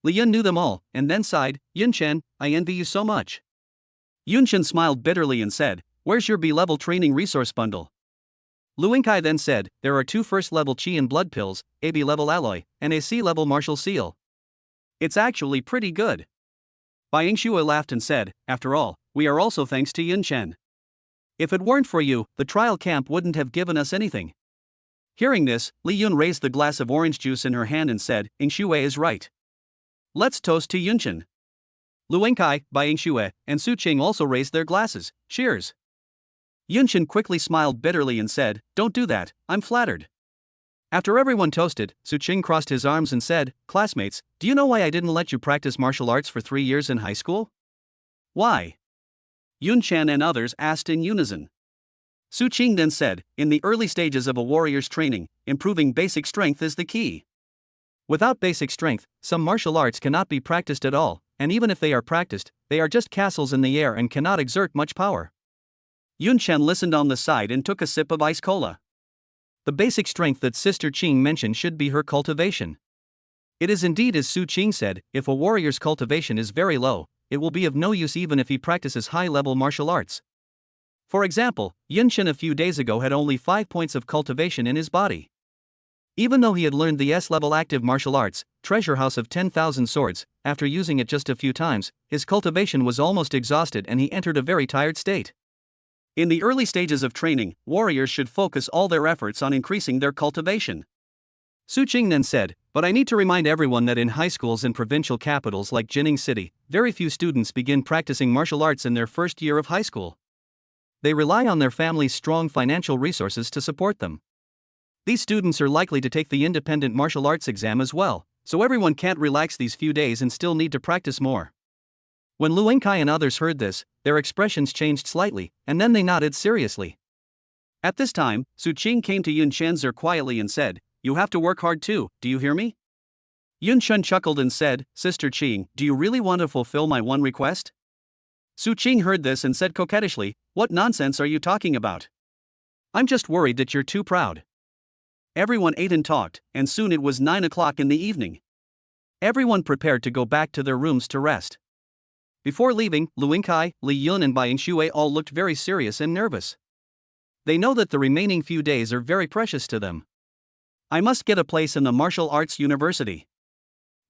Li Yun knew them all, and then sighed, Yun Chen, I envy you so much. Yun Chen smiled bitterly and said, where's your B-level training resource bundle? Lu Yingkai then said, there are 2 first-level Qi and blood pills, a B-level alloy, and a C-level martial seal. It's actually pretty good. Bai Yingxue laughed and said, after all, we are also thanks to Yun Chen. If it weren't for you, the trial camp wouldn't have given us anything. Hearing this, Li Yun raised the glass of orange juice in her hand and said, Yingxue is right. Let's toast to Yun Chen. Lu Yingkai, Bai Yingxue, and Su Qing also raised their glasses. Cheers. Yun Chen quickly smiled bitterly and said, don't do that, I'm flattered. After everyone toasted, Su Qing crossed his arms and said, classmates, do you know why I didn't let you practice martial arts for 3 years in high school? Why? Yun Chen and others asked in unison. Su Qing then said, in the early stages of a warrior's training, improving basic strength is the key. Without basic strength, some martial arts cannot be practiced at all, and even if they are practiced, they are just castles in the air and cannot exert much power. Yun Chen listened on the side and took a sip of ice cola. The basic strength that Sister Qing mentioned should be her cultivation. It is indeed as Su Qing said, if a warrior's cultivation is very low, it will be of no use even if he practices high-level martial arts. For example, Yunshen a few days ago had only 5 points of cultivation in his body. Even though he had learned the S-level active martial arts, Treasure House of 10,000 Swords, after using it just a few times, his cultivation was almost exhausted and he entered a very tired state. In the early stages of training, warriors should focus all their efforts on increasing their cultivation. Su Qing then said, but I need to remind everyone that in high schools in provincial capitals like Jining City, very few students begin practicing martial arts in their first year of high school. They rely on their family's strong financial resources to support them. These students are likely to take the independent martial arts exam as well, so everyone can't relax these few days and still need to practice more. When Lu Yingkai and others heard this, their expressions changed slightly, and then they nodded seriously. At this time, Su Qing came to Yun Shenzi quietly and said, "You have to work hard too, do you hear me?" Yun Shen chuckled and said, "Sister Qing, do you really want to fulfill my one request?" Su Qing heard this and said coquettishly, "What nonsense are you talking about? I'm just worried that you're too proud." Everyone ate and talked, and soon it was 9 o'clock in the evening. Everyone prepared to go back to their rooms to rest. Before leaving, Lu Yingkai, Li Yun and Bai Yingshui all looked very serious and nervous. They know that the remaining few days are very precious to them. I must get a place in the martial arts university.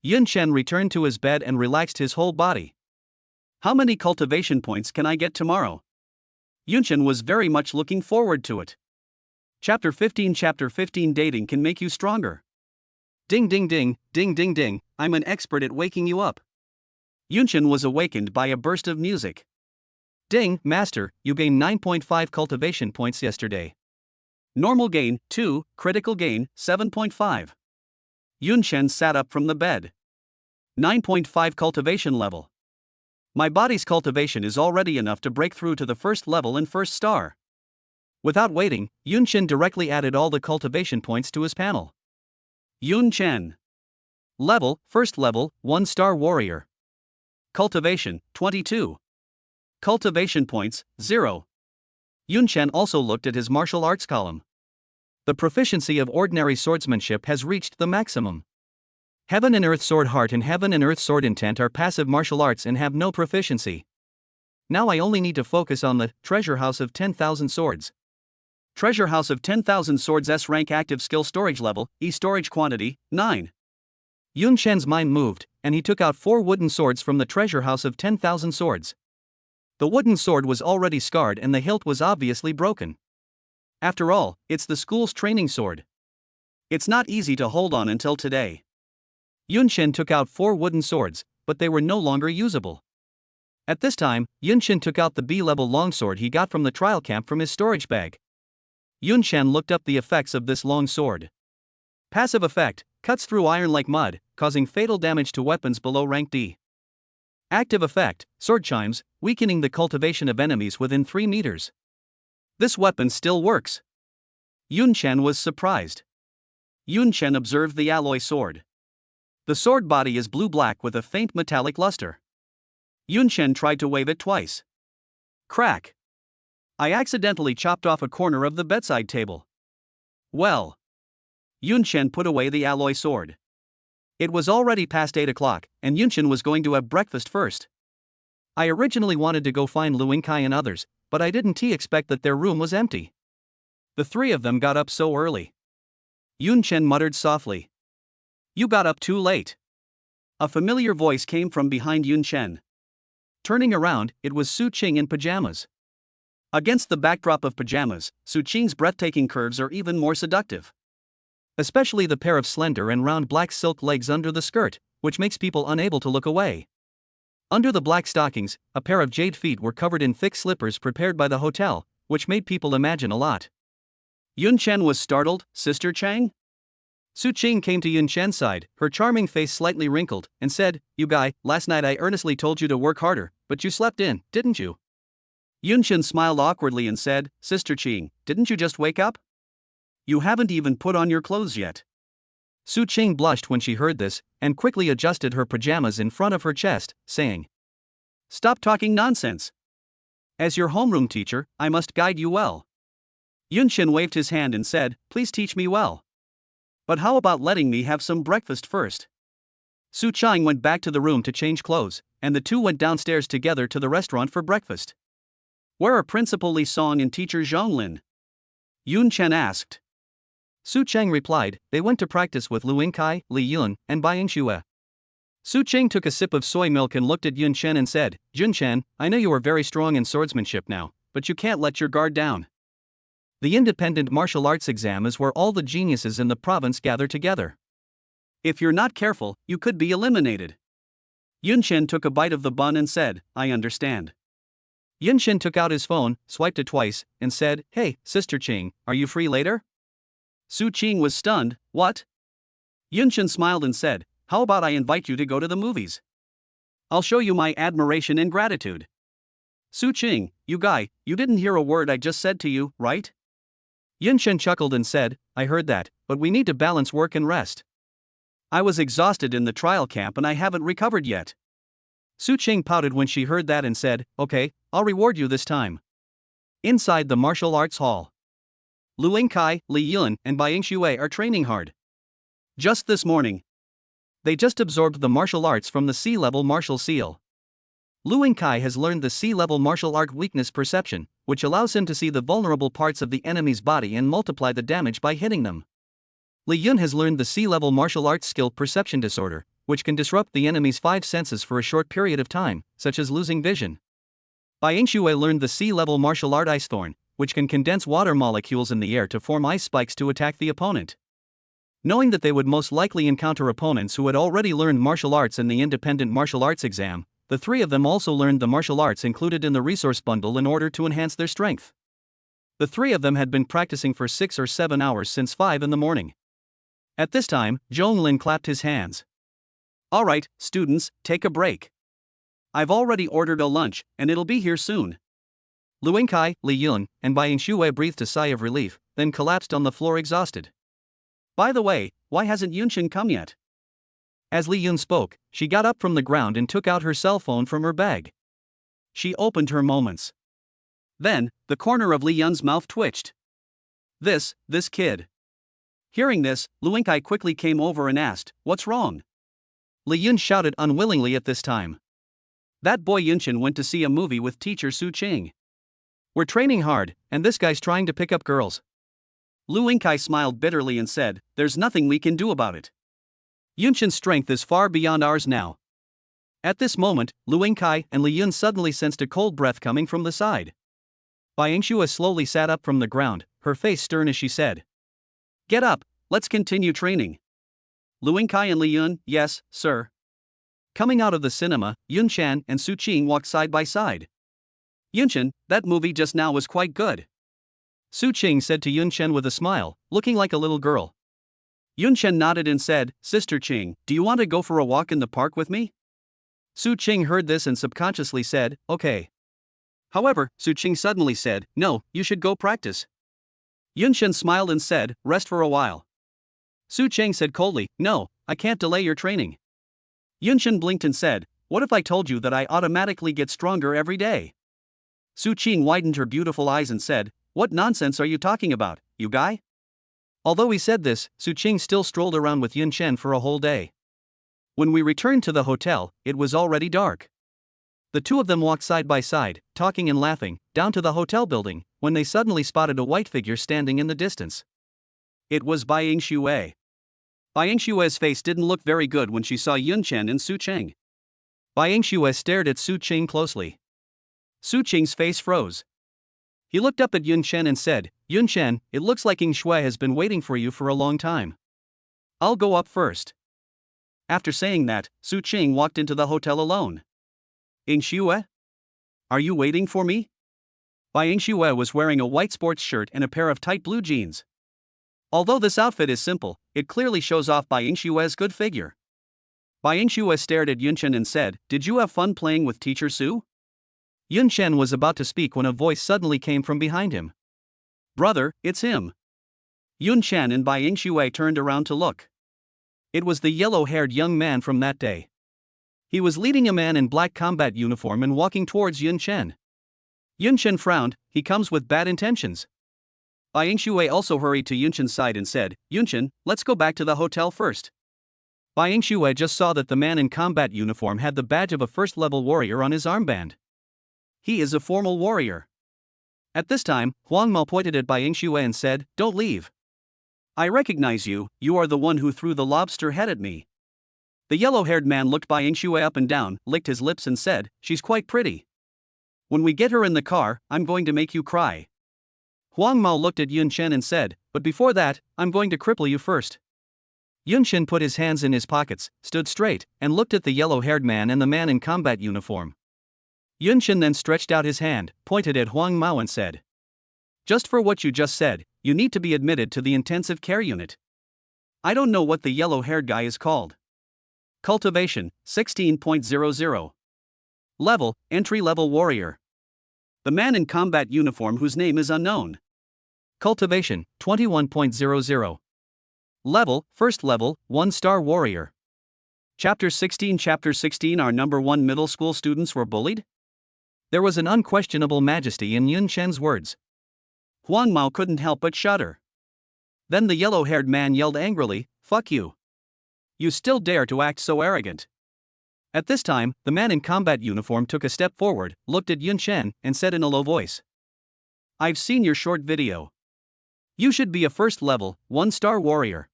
Yun Shen returned to his bed and relaxed his whole body. How many cultivation points can I get tomorrow? Yun Shen was very much looking forward to it. Chapter 15 Dating can make you stronger. Ding ding ding, ding ding ding, I'm an expert at waking you up. Yunshen was awakened by a burst of music. Ding, master, you gained 9.5 cultivation points yesterday. Normal gain, 2, critical gain, 7.5. Yunshen sat up from the bed. 9.5 cultivation level. My body's cultivation is already enough to break through to the first level and first star. Without waiting, Yunshen directly added all the cultivation points to his panel. Yunchen. Level, first level, 1-star warrior. Cultivation, 22. Cultivation points, 0. Yunshen also looked at his martial arts column. The proficiency of ordinary swordsmanship has reached the maximum. Heaven and Earth Sword Heart and Heaven and Earth Sword Intent are passive martial arts and have no proficiency. Now I only need to focus on the Treasure House of 10,000 Swords. Treasure House of 10,000 Swords S rank active skill storage level, E storage quantity, 9. Yun Shen's mind moved, and he took out 4 wooden swords from the Treasure House of 10,000 Swords. The wooden sword was already scarred and the hilt was obviously broken. After all, it's the school's training sword. It's not easy to hold on until today. Yun Shen took out 4 wooden swords, but they were no longer usable. At this time, Yun Shen took out the B-level longsword he got from the trial camp from his storage bag. Yun Shen looked up the effects of this long sword. Passive effect, cuts through iron like mud, causing fatal damage to weapons below rank D. Active effect, sword chimes, weakening the cultivation of enemies within 3 meters. This weapon still works. Yun Shen was surprised. Yun Shen observed the alloy sword. The sword body is blue-black with a faint metallic luster. Yun Shen tried to wave it twice. Crack! I accidentally chopped off a corner of the bedside table. Well. Yun Shen put away the alloy sword. It was already past 8 o'clock, and Yun Shen was going to have breakfast first. I originally wanted to go find Lu Yingkai and others, but I didn't expect that their room was empty. The 3 of them got up so early. Yun Shen muttered softly. You got up too late. A familiar voice came from behind Yun Shen. Turning around, it was Su Qing in pajamas. Against the backdrop of pajamas, Su Qing's breathtaking curves are even more seductive. Especially the pair of slender and round black silk legs under the skirt, which makes people unable to look away. Under the black stockings, a pair of jade feet were covered in thick slippers prepared by the hotel, which made people imagine a lot. Yun Shen was startled. Sister Chang? Su Qing came to Yun Shen's side, her charming face slightly wrinkled, and said, You guy, last night I earnestly told you to work harder, but you slept in, didn't you? Yun Shen smiled awkwardly and said, Sister Qing, didn't you just wake up? You haven't even put on your clothes yet. Su Qing blushed when she heard this, and quickly adjusted her pajamas in front of her chest, saying, Stop talking nonsense. As your homeroom teacher, I must guide you well. Yun Shen waved his hand and said, Please teach me well. But how about letting me have some breakfast first? Su Chang went back to the room to change clothes, and the two went downstairs together to the restaurant for breakfast. Where are Principal Li Song and Teacher Zhang Lin? Yun Chen asked. Su Chang replied, they went to practice with Lu Yingkai, Li Yun, and Bai Yingxue. Su Chang took a sip of soy milk and looked at Yun Chen and said, Jun Chen, I know you are very strong in swordsmanship now, but you can't let your guard down. The independent martial arts exam is where all the geniuses in the province gather together. If you're not careful, you could be eliminated. Yun Chen took a bite of the bun and said, I understand. Yun Chen took out his phone, swiped it twice, and said, Hey, Sister Ching, are you free later? Su Ching was stunned, what? Yun Chen smiled and said, how about I invite you to go to the movies? I'll show you my admiration and gratitude. Su Ching, you guy, you didn't hear a word I just said to you, right? Yun Chen chuckled and said, I heard that, but we need to balance work and rest. I was exhausted in the trial camp and I haven't recovered yet. Su Ching pouted when she heard that and said, okay, I'll reward you this time. Inside the martial arts hall, Lu Yingkai, Li Yun, and Bai Yingxue are training hard. Just this morning, they just absorbed the martial arts from the C-level martial seal. Lu Yingkai has learned the C-level martial art weakness perception, which allows him to see the vulnerable parts of the enemy's body and multiply the damage by hitting them. Li Yun has learned the C-level martial arts skill perception disorder, which can disrupt the enemy's five senses for a short period of time, such as losing vision. Bai Yingxue learned the C-level martial art ice thorn, which can condense water molecules in the air to form ice spikes to attack the opponent. Knowing that they would most likely encounter opponents who had already learned martial arts in the independent martial arts exam, the three of them also learned the martial arts included in the resource bundle in order to enhance their strength. The three of them had been practicing for 6 or 7 hours since 5 in the morning. At this time, Zhong Lin clapped his hands. Alright, students, take a break. I've already ordered a lunch, and it'll be here soon. Lu Yingkai, Li Yun, and Bai Yingxue breathed a sigh of relief, then collapsed on the floor exhausted. By the way, why hasn't Yun Chen come yet? As Li Yun spoke, she got up from the ground and took out her cell phone from her bag. She opened her moments. Then, the corner of Li Yun's mouth twitched. This kid. Hearing this, Lu Yingkai quickly came over and asked, what's wrong? Li Yun shouted unwillingly at this time. That boy Yun Chen went to see a movie with teacher Su Ching. We're training hard, and this guy's trying to pick up girls. Lu Yingkai smiled bitterly and said, there's nothing we can do about it. Yun Chen's strength is far beyond ours now. At this moment, Lu Yingkai and Li Yun suddenly sensed a cold breath coming from the side. Bai Yingxue slowly sat up from the ground, her face stern as she said, get up, let's continue training. Lu Yingkai and Li Yun, yes, sir. Coming out of the cinema, Yun Chen and Su Ching walked side by side. Yun Chen, that movie just now was quite good. Su Ching said to Yun Chen with a smile, looking like a little girl. Yun Chen nodded and said, Sister Ching, do you want to go for a walk in the park with me? Su Ching heard this and subconsciously said, okay. However, Su Ching suddenly said, no, you should go practice. Yun Chen smiled and said, rest for a while. Su Ching said coldly, no, I can't delay your training. Yun Chen blinked and said, what if I told you that I automatically get stronger every day? Su Ching widened her beautiful eyes and said, what nonsense are you talking about, you guy? Although he said this, Su Ching still strolled around with Yun Chen for a whole day. When we returned to the hotel, it was already dark. The two of them walked side by side, talking and laughing, down to the hotel building, when they suddenly spotted a white figure standing in the distance. It was Bai Yingxue. Bai Yingxue's face didn't look very good when she saw Yun Chen and Su Ching. Bai Yingxue stared at Su Ching closely. Su Ching's face froze. He looked up at Yun Chen and said, Yun Chen, it looks like Yingxue has been waiting for you for a long time. I'll go up first. After saying that, Su Ching walked into the hotel alone. Yingxue? Are you waiting for me? Bai Yingxue was wearing a white sports shirt and a pair of tight blue jeans. Although this outfit is simple, it clearly shows off Bai Yingxue's good figure. Bai Yingxue stared at Yun Chen and said, did you have fun playing with Teacher Su? Yun Chen was about to speak when a voice suddenly came from behind him. Brother, it's him. Yun Chen and Bai Yingxue turned around to look. It was the yellow-haired young man from that day. He was leading a man in black combat uniform and walking towards Yun Chen. Yun Chen frowned, he comes with bad intentions. Bai Yingxue also hurried to Yun Chen's side and said, Yun Chen, let's go back to the hotel first. Bai Yingxue just saw that the man in combat uniform had the badge of a first-level warrior on his armband. He is a formal warrior. At this time, Huang Mao pointed at Bai Yingxue and said, "Don't leave. I recognize you, you are the one who threw the lobster head at me." The yellow-haired man looked Bai Yingxue up and down, licked his lips and said, "She's quite pretty. When we get her in the car, I'm going to make you cry." Huang Mao looked at Yun Chen and said, "But before that, I'm going to cripple you first." Yun Chen put his hands in his pockets, stood straight, and looked at the yellow-haired man and the man in combat uniform. Yun Chen then stretched out his hand, pointed at Huang Mao and said, "Just for what you just said, you need to be admitted to the intensive care unit. I don't know what the yellow-haired guy is called." Cultivation, 16.00. Level, entry-level warrior. The man in combat uniform whose name is unknown. Cultivation, 21.00. Level, first level, 1-star warrior. Chapter 16. Our number 1 middle school students were bullied? There was an unquestionable majesty in Yun Chen's words. Huang Mao couldn't help but shudder. Then the yellow-haired man yelled angrily, "Fuck you. You still dare to act so arrogant." At this time, the man in combat uniform took a step forward, looked at Yun Chen, and said in a low voice, "I've seen your short video. You should be a first-level, 1-star warrior.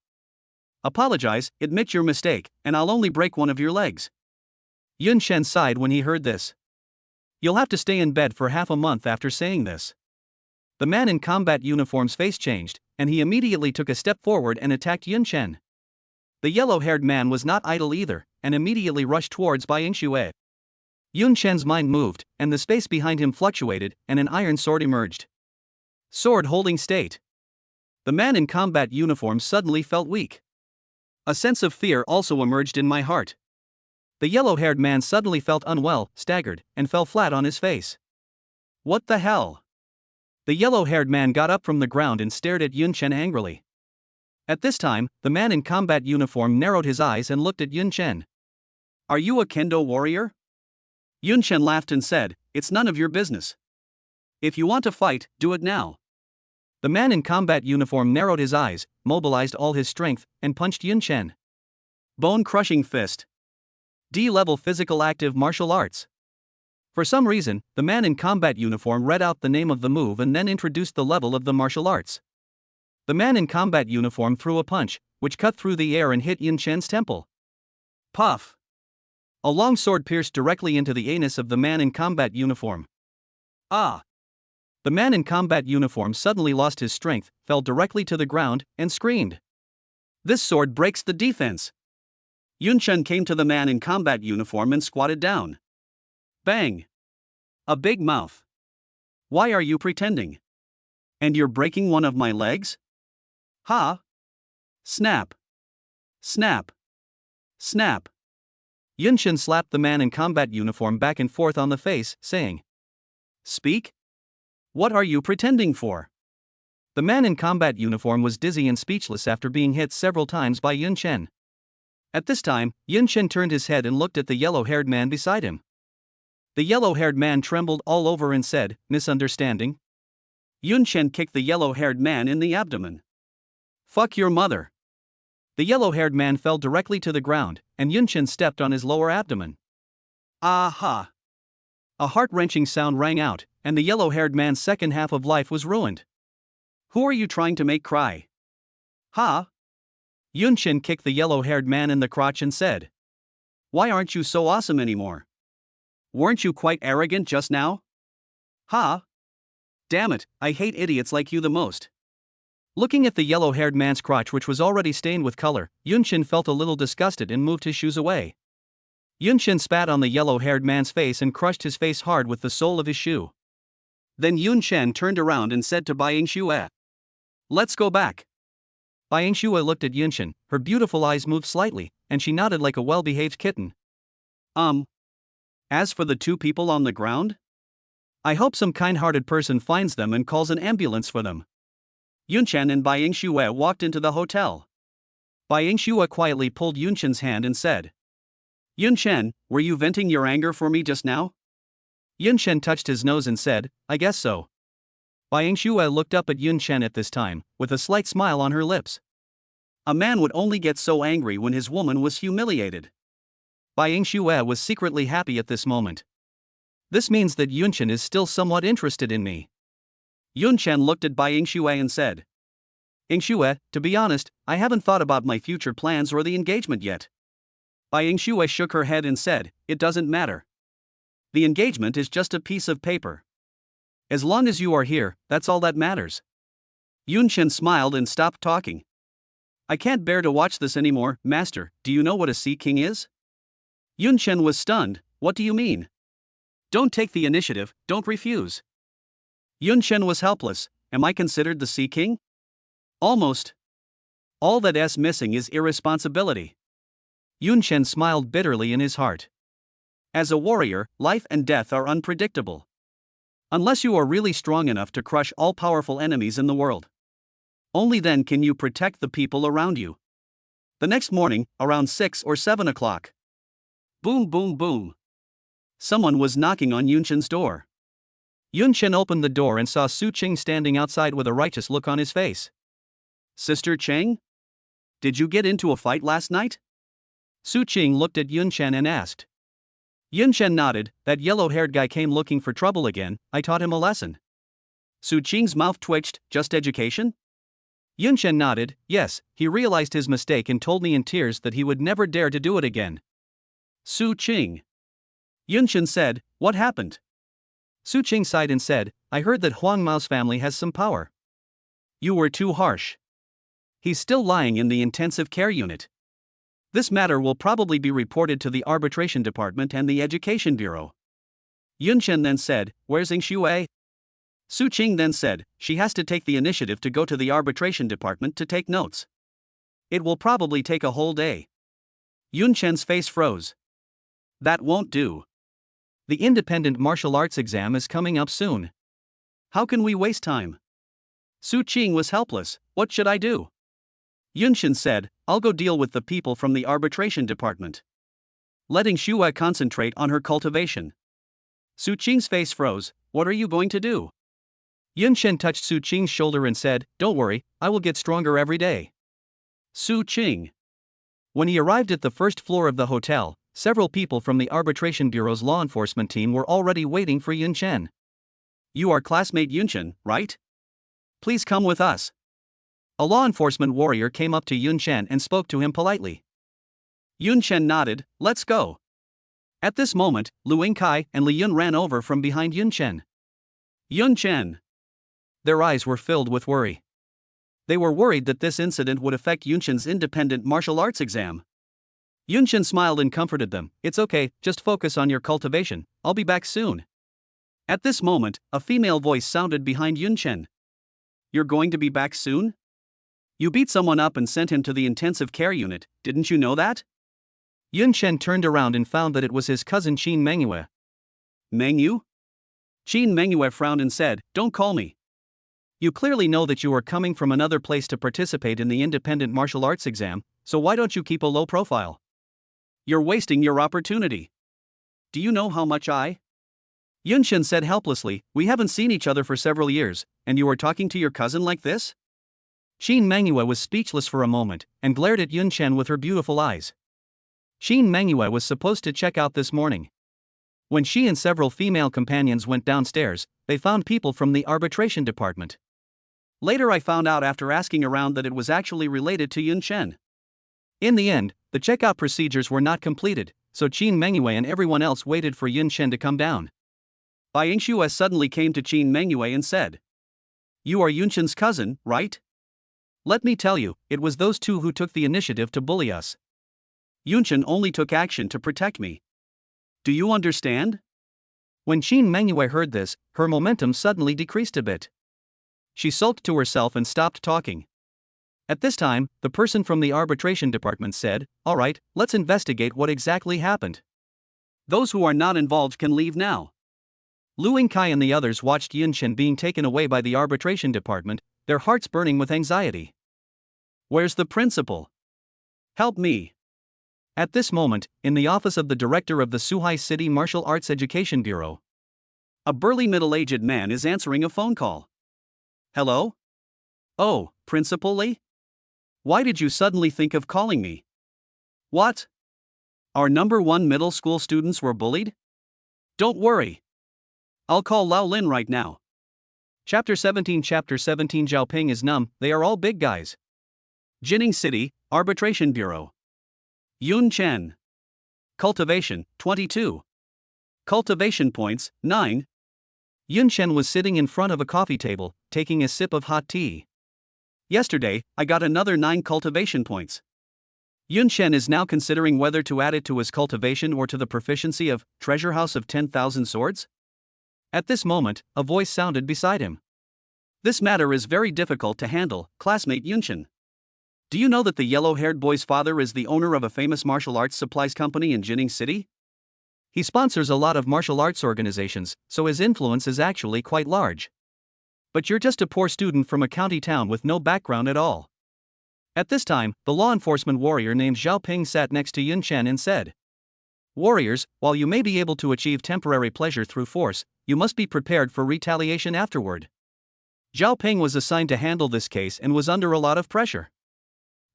Apologize, admit your mistake, and I'll only break one of your legs." Yun Chen sighed when he heard this. "You'll have to stay in bed for half a month after saying this." The man in combat uniform's face changed, and he immediately took a step forward and attacked Yun Chen. The yellow-haired man was not idle either, and immediately rushed towards Bai Yingxue. Yun Chen's mind moved, and the space behind him fluctuated, and an iron sword emerged. Sword holding state. The man in combat uniform suddenly felt weak. A sense of fear also emerged in my heart. The yellow-haired man suddenly felt unwell, staggered, and fell flat on his face. What the hell? The yellow-haired man got up from the ground and stared at Yun Chen angrily. At this time, the man in combat uniform narrowed his eyes and looked at Yun Chen. "Are you a kendo warrior?" Yun Chen laughed and said, "It's none of your business. If you want to fight, do it now." The man in combat uniform narrowed his eyes, mobilized all his strength, and punched Yun Chen. Bone-crushing fist. D-level physical active martial arts. For some reason, the man in combat uniform read out the name of the move and then introduced the level of the martial arts. The man in combat uniform threw a punch, which cut through the air and hit Yun Chen's temple. Puff! A long sword pierced directly into the anus of the man in combat uniform. Ah! The man in combat uniform suddenly lost his strength, fell directly to the ground, and screamed. "This sword breaks the defense." Yun Chen came to the man in combat uniform and squatted down. Bang! A big mouth. "Why are you pretending? And you're breaking one of my legs? Ha! Snap! Snap! Snap! Yun Chen slapped the man in combat uniform back and forth on the face, saying, "Speak? What are you pretending for?" The man in combat uniform was dizzy and speechless after being hit several times by Yun Chen. At this time, Yun Chen turned his head and looked at the yellow-haired man beside him. The yellow-haired man trembled all over and said, "Misunderstanding?" Yun Chen kicked the yellow-haired man in the abdomen. "Fuck your mother." The yellow-haired man fell directly to the ground, and Yun Chen stepped on his lower abdomen. Aha! A heart-wrenching sound rang out, and the yellow-haired man's second half of life was ruined. "Who are you trying to make cry? Ha!" Yun Chen kicked the yellow-haired man in the crotch and said, "Why aren't you so awesome anymore? Weren't you quite arrogant just now? Ha! Damn it, I hate idiots like you the most." Looking at the yellow-haired man's crotch, which was already stained with color, Yun Chen felt a little disgusted and moved his shoes away. Yun Chen spat on the yellow-haired man's face and crushed his face hard with the sole of his shoe. Then Yun Chen turned around and said to Bai Yingxue, "Let's go back." Bai Yingxue looked at Yun Chen, her beautiful eyes moved slightly, and she nodded like a well-behaved kitten. As for the 2 people on the ground? I hope some kind-hearted person finds them and calls an ambulance for them." Yun Chen and Bai Yingxue walked into the hotel. Bai Yingxue quietly pulled Yun Chen's hand and said, "Yun Chen, were you venting your anger for me just now?" Yun Chen touched his nose and said, "I guess so." Bai Yingxue looked up at Yun Chen at this time, with a slight smile on her lips. A man would only get so angry when his woman was humiliated. Bai Yingxue was secretly happy at this moment. This means that Yunchen is still somewhat interested in me. Yunchen looked at Bai Yingxue and said, Yingxue, to be honest, I haven't thought about my future plans or the engagement yet. Bai Yingxue shook her head and said, it doesn't matter. The engagement is just a piece of paper. As long as you are here, that's all that matters. Yunchen smiled and stopped talking. I can't bear to watch this anymore, master. Do you know what a sea king is? Yunchen was stunned. What do you mean? Don't take the initiative, don't refuse. Yunchen was helpless. Am I considered the sea king? Almost. All that's missing is irresponsibility. Yunchen smiled bitterly in his heart. As a warrior, life and death are unpredictable. Unless you are really strong enough to crush all powerful enemies in the world. Only then can you protect the people around you. The next morning, around 6 or 7 o'clock. Boom, boom, boom. Someone was knocking on Yunchen's door. Yunchen opened the door and saw Su Qing standing outside with a righteous look on his face. Sister Cheng? Did you get into a fight last night? Su Qing looked at Yunchen and asked. Yunchen nodded. That yellow-haired guy came looking for trouble again. I taught him a lesson. Su Qing's mouth twitched. Just education? Yunchen nodded. Yes, he realized his mistake and told me in tears that he would never dare to do it again. Su Qing. Yunchen said, what happened? Su Qing sighed and said, I heard that Huang Mao's family has some power. You were too harsh. He's still lying in the intensive care unit. This matter will probably be reported to the arbitration department and the education bureau. Yunchen then said, where's Yingxue? Su Qing then said, she has to take the initiative to go to the arbitration department to take notes. It will probably take a whole day. Yunchen's face froze. That won't do. The independent martial arts exam is coming up soon. How can we waste time? Su Qing was helpless. What should I do? Yunchen said, I'll go deal with the people from the arbitration department. Letting Yingxue concentrate on her cultivation. Su Qing's face froze. What are you going to do? Yunchen touched Su Qing's shoulder and said, don't worry, I will get stronger every day. Su Qing. When he arrived at the first floor of the hotel, several people from the arbitration bureau's law enforcement team were already waiting for Yunchen. You are classmate Yunchen, right? Please come with us. A law enforcement warrior came up to Yunchen and spoke to him politely. Yunchen nodded, let's go. At this moment, Lu Yingkai and Li Yun ran over from behind Yunchen. Yunchen. Their eyes were filled with worry. They were worried that this incident would affect Yunchen's independent martial arts exam. Yunchen smiled and comforted them. It's okay, just focus on your cultivation, I'll be back soon. At this moment, a female voice sounded behind Yunchen. You're going to be back soon? You beat someone up and sent him to the intensive care unit, didn't you know that? Yunchen turned around and found that it was his cousin Qin Mengyue. Mengyu? Qin Mengyue frowned and said, don't call me. You clearly know that you are coming from another place to participate in the independent martial arts exam, so why don't you keep a low profile? You're wasting your opportunity. Do you know how much I? Yunchen said helplessly, we haven't seen each other for several years, and you are talking to your cousin like this? Qin Mengyue was speechless for a moment, and glared at Yunchen with her beautiful eyes. Qin Mengyue was supposed to check out this morning. When she and several female companions went downstairs, they found people from the arbitration department. Later I found out after asking around that it was actually related to Yunchen. In the end, the checkout procedures were not completed, so Qin Mengyue and everyone else waited for Yunchen to come down. Bai Yingxue suddenly came to Qin Mengyue and said, you are Yunchen's cousin, right? Let me tell you, it was those two who took the initiative to bully us. Yunchen only took action to protect me. Do you understand? When Qin Mengyue heard this, her momentum suddenly decreased a bit. She sulked to herself and stopped talking. At this time, the person from the arbitration department said, all right, let's investigate what exactly happened. Those who are not involved can leave now. Lu Yingkai and the others watched Yunchen being taken away by the arbitration department, their hearts burning with anxiety. Where's the principal? Help me. At this moment, in the office of the director of the Suhai City Martial Arts Education Bureau, a burly middle-aged man is answering a phone call. Hello? Oh, Principal Lee? Why did you suddenly think of calling me? What? Our number one middle school students were bullied? Don't worry. I'll call Lao Lin right now. Chapter 17 Xiaoping is numb, they are all big guys. Jining City, Arbitration Bureau. Yun Chen. Cultivation, 22. Cultivation points, 9. Yun Chen was sitting in front of a coffee table, taking a sip of hot tea. Yesterday, I got another 9 cultivation points. Yun Chen is now considering whether to add it to his cultivation or to the proficiency of Treasure House of 10,000 Swords. At this moment, a voice sounded beside him. This matter is very difficult to handle, classmate Yun Chen. Do you know that the yellow-haired boy's father is the owner of a famous martial arts supplies company in Jining City? He sponsors a lot of martial arts organizations, so his influence is actually quite large. But you're just a poor student from a county town with no background at all. At this time, the law enforcement warrior named Xiaoping sat next to Yun Chen and said, "Warriors, while you may be able to achieve temporary pleasure through force, you must be prepared for retaliation afterward." Xiaoping was assigned to handle this case and was under a lot of pressure.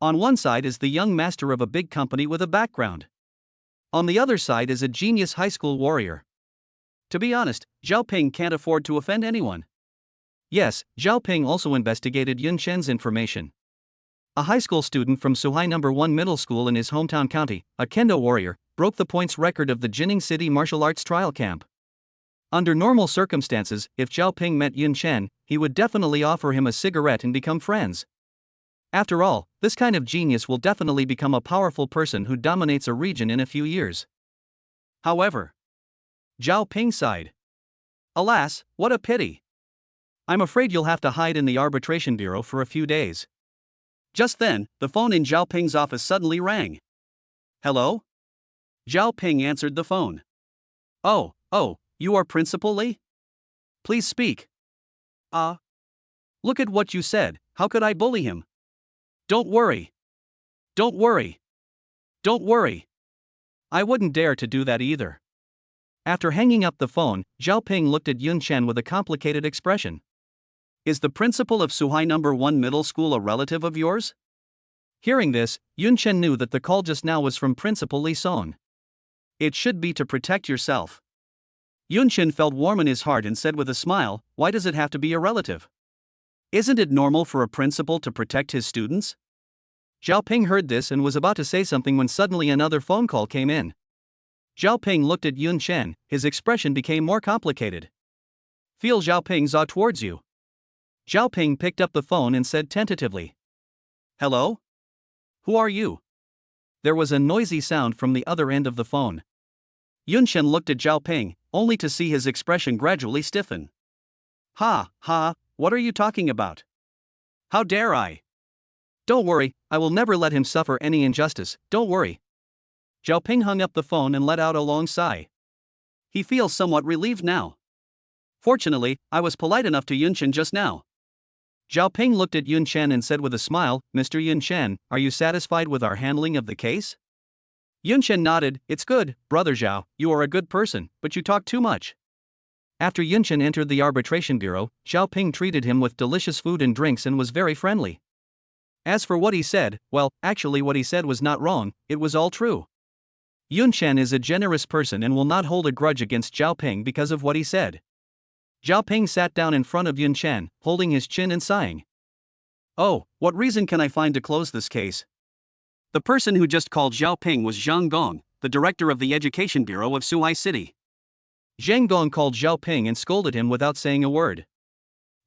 On one side is the young master of a big company with a background. On the other side is a genius high school warrior. To be honest, Xiaoping can't afford to offend anyone. Yes, Xiaoping also investigated Yun Chen's information. A high school student from Suhai No. 1 Middle School in his hometown county, a kendo warrior, broke the points record of the Jining City Martial Arts Trial Camp. Under normal circumstances, if Xiaoping met Yun Chen, he would definitely offer him a cigarette and become friends. After all, this kind of genius will definitely become a powerful person who dominates a region in a few years. However, Xiaoping sighed. Alas, what a pity. I'm afraid you'll have to hide in the Arbitration Bureau for a few days. Just then, the phone in Xiaoping's office suddenly rang. Hello? Xiaoping answered the phone. Oh, you are Principal Li? Please speak. Look at what you said, how could I bully him? Don't worry. Don't worry. Don't worry. I wouldn't dare to do that either. After hanging up the phone, Xiaoping looked at Yun Chen with a complicated expression. Is the principal of Suhai No. 1 Middle School a relative of yours? Hearing this, Yun Chen knew that the call just now was from Principal Li Son. It should be to protect yourself. Yun Chen felt warm in his heart and said with a smile, why does it have to be a relative? Isn't it normal for a principal to protect his students? Xiaoping heard this and was about to say something when suddenly another phone call came in. Xiaoping looked at Yun Chen, his expression became more complicated. Feel Xiaoping's eye towards you. Xiaoping picked up the phone and said tentatively. Hello? Who are you? There was a noisy sound from the other end of the phone. Yun Chen looked at Xiaoping, only to see his expression gradually stiffen. Ha, what are you talking about? How dare I? Don't worry, I will never let him suffer any injustice, don't worry. Xiaoping hung up the phone and let out a long sigh. He feels somewhat relieved now. Fortunately, I was polite enough to Yun Chen just now. Xiaoping looked at Yun Chen and said with a smile, Mr. Yun Chen, are you satisfied with our handling of the case? Yun Chen nodded, it's good, brother Zhao, you are a good person, but you talk too much. After Yun Chen entered the arbitration bureau, Xiaoping treated him with delicious food and drinks and was very friendly. As for what he said, well, actually what he said was not wrong, it was all true. Yun Chen is a generous person and will not hold a grudge against Xiaoping because of what he said. Xiaoping sat down in front of Yun Chen, holding his chin and sighing. Oh, what reason can I find to close this case? The person who just called Xiaoping was Zhang Gong, the director of the Education Bureau of Suhai City. Zhang Gong called Xiaoping and scolded him without saying a word.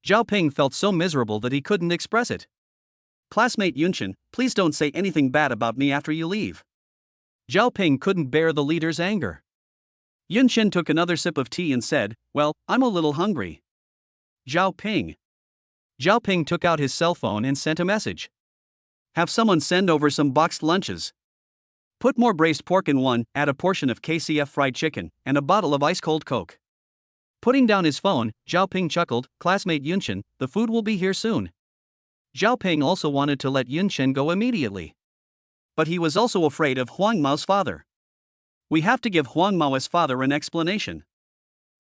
Xiaoping felt so miserable that he couldn't express it. Classmate Yun Chen, please don't say anything bad about me after you leave. Xiaoping couldn't bear the leader's anger. Yun Chen took another sip of tea and said, well, I'm a little hungry. Xiaoping. Xiaoping took out his cell phone and sent a message. Have someone send over some boxed lunches. Put more braised pork in one, add a portion of KCF fried chicken, and a bottle of ice-cold Coke. Putting down his phone, Xiaoping chuckled, classmate Yun Chen, the food will be here soon. Xiaoping also wanted to let Yun Chen go immediately. But he was also afraid of Huang Mao's father. We have to give Huang Mao's father an explanation.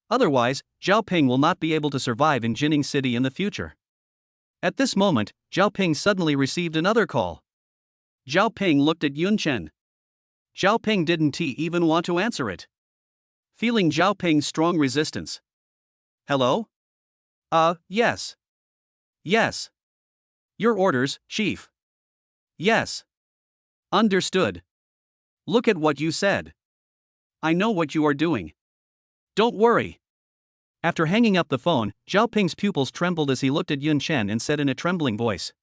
Otherwise, Xiaoping will not be able to survive in Jining City in the future. At this moment, Xiaoping suddenly received another call. Zhao Ping looked at Yun Chen. Zhao Ping didn't even want to answer it. Feeling Zhao Ping's strong resistance. Hello? Yes. Yes. Your orders, Chief. Yes. Understood. Look at what you said. I know what you are doing. Don't worry. After hanging up the phone, Zhao Ping's pupils trembled as he looked at Yun Chen and said in a trembling voice.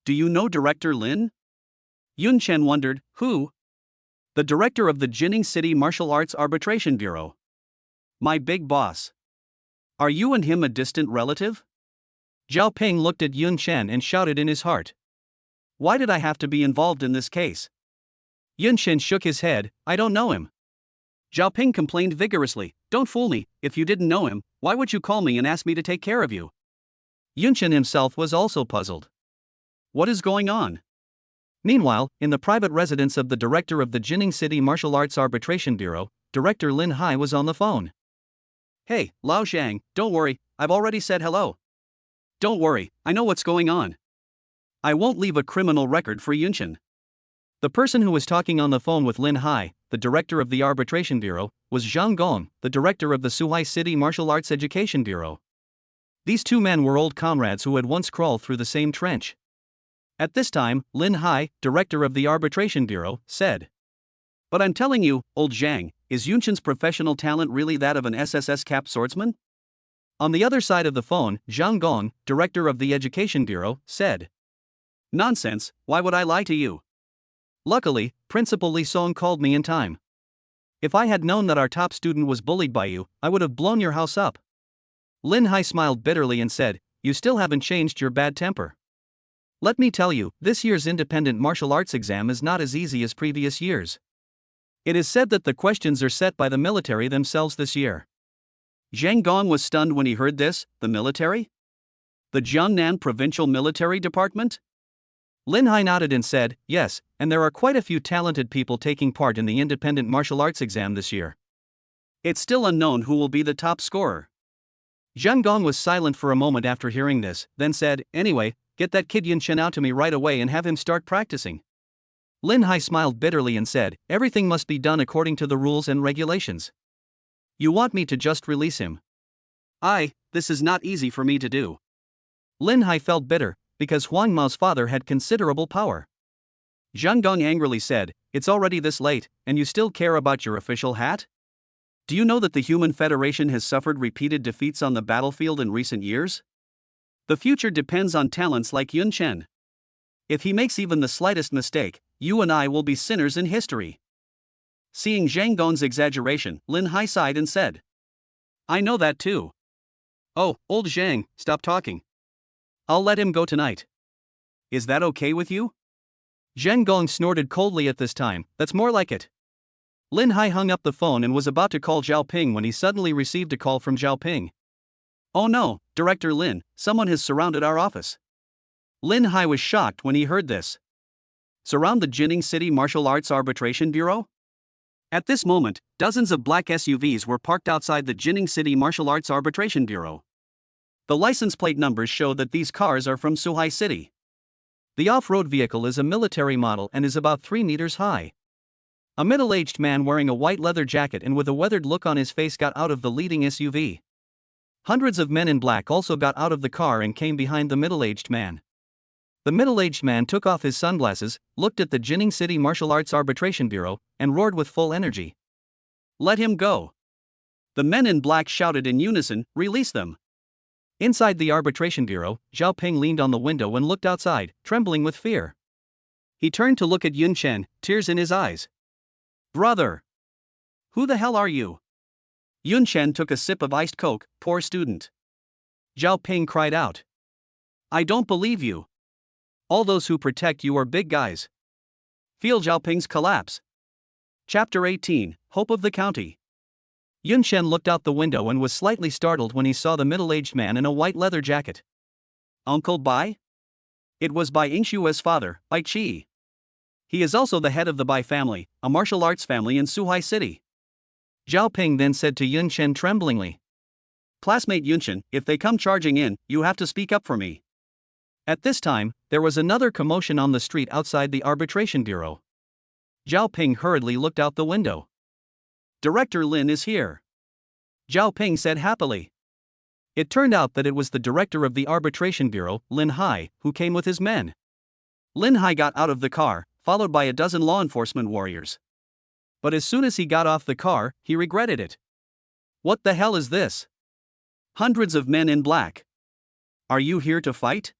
Do you know Director Lin? Yun Chen wondered, who? The director of the Jining City Martial Arts Arbitration Bureau. My big boss. Are you and him a distant relative? Zhao Ping looked at Yun Chen and shouted in his heart. Why did I have to be involved in this case? Yun Chen shook his head, I don't know him. Zhao Ping complained vigorously, don't fool me, if you didn't know him, why would you call me and ask me to take care of you? Yun Chen himself was also puzzled. What is going on? Meanwhile, in the private residence of the director of the Jining City Martial Arts Arbitration Bureau, Director Lin Hai was on the phone. Hey, Lao Zhang, don't worry, I've already said hello. Don't worry, I know what's going on. I won't leave a criminal record for Yun Chen. The person who was talking on the phone with Lin Hai, the director of the Arbitration Bureau, was Zhang Gong, the director of the Suhai City Martial Arts Education Bureau. These two men were old comrades who had once crawled through the same trench. At this time, Lin Hai, director of the Arbitration Bureau, said. But I'm telling you, old Zhang, is Yun Chen's professional talent really that of an SSS cap swordsman? On the other side of the phone, Zhang Gong, director of the Education Bureau, said. Nonsense, why would I lie to you? Luckily, Principal Li Song called me in time. If I had known that our top student was bullied by you, I would have blown your house up. Lin Hai smiled bitterly and said, you still haven't changed your bad temper. Let me tell you, this year's independent martial arts exam is not as easy as previous years. It is said that the questions are set by the military themselves this year. Zhang Gong was stunned when he heard this. The military? The Jiangnan Provincial Military Department? Lin Hai nodded and said, yes, and there are quite a few talented people taking part in the independent martial arts exam this year. It's still unknown who will be the top scorer. Zhang Gong was silent for a moment after hearing this, then said, anyway, get that kid Yun Chen out to me right away and have him start practicing. Lin Hai smiled bitterly and said, everything must be done according to the rules and regulations. You want me to just release him? This is not easy for me to do. Lin Hai felt bitter, because Huang Mao's father had considerable power. Zhang Gong angrily said, it's already this late, and you still care about your official hat? Do you know that the Human Federation has suffered repeated defeats on the battlefield in recent years? The future depends on talents like Yun Chen. If he makes even the slightest mistake, you and I will be sinners in history. Seeing Zhang Gong's exaggeration, Lin Hai sighed and said, I know that too. Oh, old Zhang, stop talking. I'll let him go tonight. Is that okay with you? Zhang Gong snorted coldly at this time, that's more like it. Lin Hai hung up the phone and was about to call Zhao Ping when he suddenly received a call from Zhao Ping. Oh no, Director Lin, someone has surrounded our office. Lin Hai was shocked when he heard this. Surround the Jining City Martial Arts Arbitration Bureau? At this moment, dozens of black SUVs were parked outside the Jining City Martial Arts Arbitration Bureau. The license plate numbers show that these cars are from Suhai City. The off-road vehicle is a military model and is about 3 meters high. A middle-aged man wearing a white leather jacket and with a weathered look on his face got out of the leading SUV. Hundreds of men in black also got out of the car and came behind the middle-aged man. The middle-aged man took off his sunglasses, looked at the Jining City Martial Arts Arbitration Bureau, and roared with full energy. Let him go. The men in black shouted in unison, release them. Inside the Arbitration Bureau, Zhao Ping leaned on the window and looked outside, trembling with fear. He turned to look at Yun Chen, tears in his eyes. Brother! Who the hell are you? Yun Chen took a sip of iced coke, poor student. Zhao Ping cried out. I don't believe you. All those who protect you are big guys. Feel Zhao Ping's collapse. Chapter 18, Hope of the County. Yun Chen looked out the window and was slightly startled when he saw the middle-aged man in a white leather jacket. Uncle Bai? It was Bai Yingshua's father, Bai Qi. He is also the head of the Bai family, a martial arts family in Suhai City. Zhao Ping then said to Yun Chen tremblingly. Classmate Yun Chen, if they come charging in, you have to speak up for me. At this time, There was another commotion on the street outside the arbitration bureau. Zhao Ping hurriedly looked out the window. Director Lin is here, Zhao Ping said happily. It turned out that it was the director of the arbitration bureau, Lin Hai, who came with his men. Lin Hai got out of the car, followed by a dozen law enforcement warriors. But as soon as he got off the car, he regretted it. What the hell is this? Hundreds of men in black. Are you here to fight?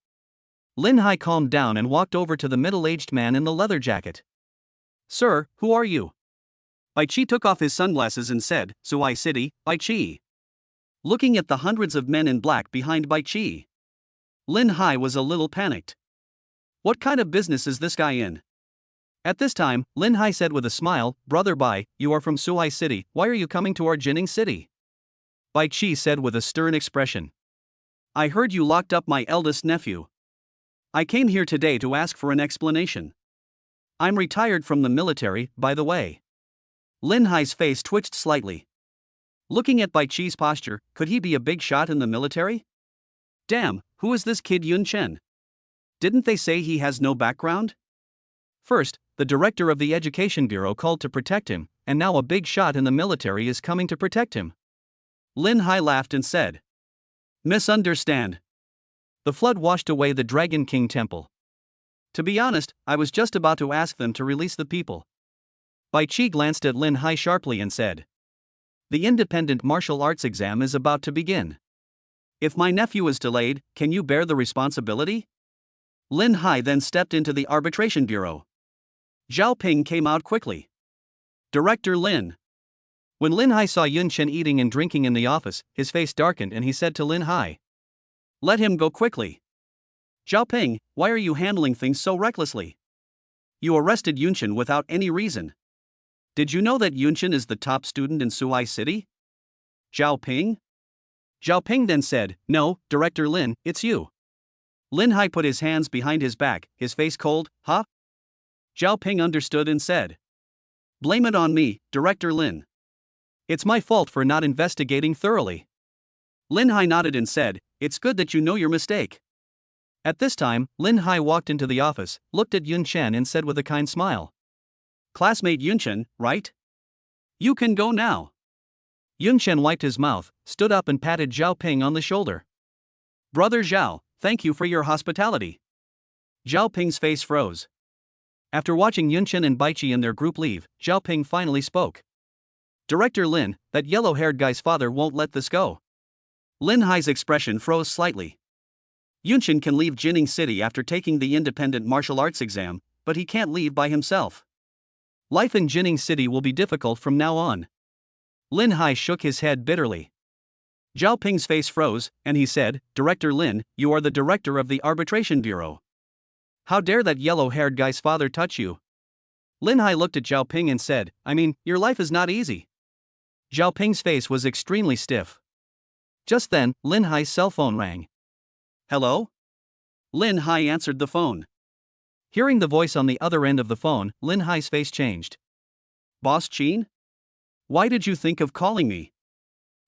Lin Hai calmed down and walked over to the middle-aged man in the leather jacket. Sir, who are you? Bai Qi took off his sunglasses and said, Suai City, Bai Qi. Looking at the hundreds of men in black behind Bai Qi, Lin Hai was a little panicked. What kind of business is this guy in? At this time, Lin Hai said with a smile, Brother Bai, you are from Suai City, why are you coming to our Jining City? Bai Qi said with a stern expression. I heard you locked up my eldest nephew. I came here today to ask for an explanation. I'm retired from the military, by the way. Lin Hai's face twitched slightly. Looking at Bai Qi's posture, could he be a big shot in the military? Damn, who is this kid Yun Chen? Didn't they say he has no background? First, the director of the Education Bureau called to protect him, and now a big shot in the military is coming to protect him. Lin Hai laughed and said. Misunderstand. The flood washed away the Dragon King temple. To be honest, I was just about to ask them to release the people. Bai Qi glanced at Lin Hai sharply and said. The independent martial arts exam is about to begin. If my nephew is delayed, can you bear the responsibility? Lin Hai then stepped into the arbitration bureau. Zhao Ping came out quickly. Director Lin. When Lin Hai saw Yun Chen eating and drinking in the office, his face darkened and he said to Lin Hai. Let him go quickly. Zhao Ping, why are you handling things so recklessly? You arrested Yun Chen without any reason. Did you know that Yun Chen is the top student in Suai City? Zhao Ping? Zhao Ping then said, No, Director Lin, it's you. Lin Hai put his hands behind his back, his face cold, huh? Zhao Ping understood and said. Blame it on me, Director Lin. It's my fault for not investigating thoroughly. Lin Hai nodded and said, It's good that you know your mistake. At this time, Lin Hai walked into the office, looked at Yun Chen and said with a kind smile. Classmate Yun Chen, right? You can go now. Yun Chen wiped his mouth, stood up and patted Zhao Ping on the shoulder. Brother Zhao, thank you for your hospitality. Zhao Ping's face froze. After watching Yun Chen and Bai Qi and their group leave, Zhao Ping finally spoke. Director Lin, that yellow-haired guy's father won't let this go. Lin Hai's expression froze slightly. Yun Chen can leave Jining City after taking the independent martial arts exam, but he can't leave by himself. Life in Jining City will be difficult from now on. Lin Hai shook his head bitterly. Zhao Ping's face froze, and he said, Director Lin, you are the director of the arbitration bureau. How dare that yellow-haired guy's father touch you? Lin Hai looked at Zhao Ping and said, I mean, your life is not easy. Zhao Ping's face was extremely stiff. Just then, Lin Hai's cell phone rang. Hello? Lin Hai answered the phone. Hearing the voice on the other end of the phone, Lin Hai's face changed. Boss Qin? Why did you think of calling me?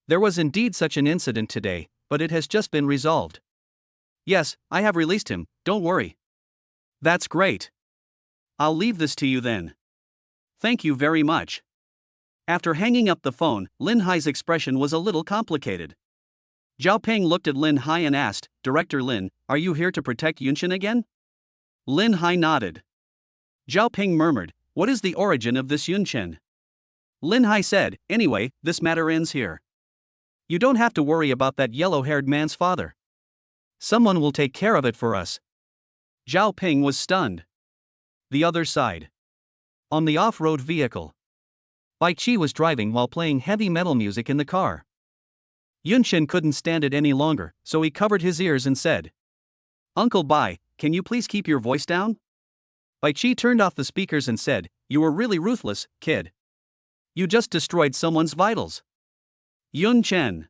There was indeed such an incident today, but it has just been resolved. Yes, I have released him, don't worry. That's great. I'll leave this to you then. Thank you very much. After hanging up the phone, Lin Hai's expression was a little complicated. Zhao Ping looked at Lin Hai and asked, Director Lin, are you here to protect Yun Chen again? Lin Hai nodded. Zhao Ping murmured, what is the origin of this Yun Chen? Lin Hai said, anyway, this matter ends here. You don't have to worry about that yellow-haired man's father. Someone will take care of it for us. Zhao Ping was stunned. The other side. On the off-road vehicle. Bai Qi was driving while playing heavy metal music in the car. Yun Chen couldn't stand it any longer, so he covered his ears and said, Uncle Bai, can you please keep your voice down? Bai Qi turned off the speakers and said, You were really ruthless, kid. You just destroyed someone's vitals. Yun Chen.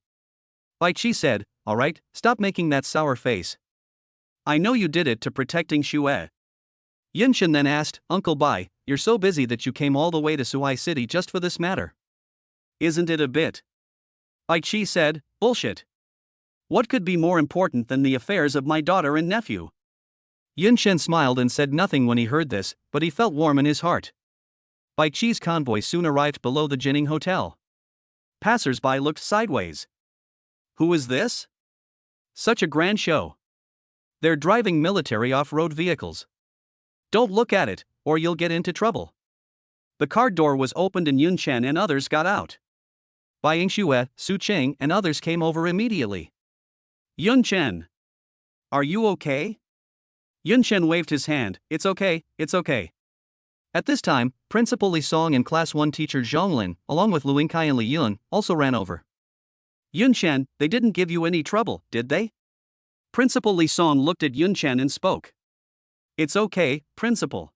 Bai Qi said, Alright, stop making that sour face. I know you did it to protecting Xue. Yun Chen then asked, Uncle Bai, you're so busy that you came all the way to Suai City just for this matter. Isn't it a bit? Bai Qi said, Bullshit. What could be more important than the affairs of my daughter and nephew? Yun Shen smiled and said nothing when he heard this, but he felt warm in his heart. Bai Qi's convoy soon arrived below the Jinning Hotel. Passers-by looked sideways. Who is this? Such a grand show. They're driving military off-road vehicles. Don't look at it, or you'll get into trouble. The car door was opened and Yun Chen and others got out. Bai Yingxue, Su Cheng and others came over immediately. Yun Chen. Are you okay? Yun Chen waved his hand. It's okay, it's okay. At this time, Principal Li Song and Class 1 teacher Zhong Lin, along with Lu Yingkai and Li Yun, also ran over. Yun Chen, they didn't give you any trouble, did they? Principal Li Song looked at Yun Chen and spoke. It's okay, Principal.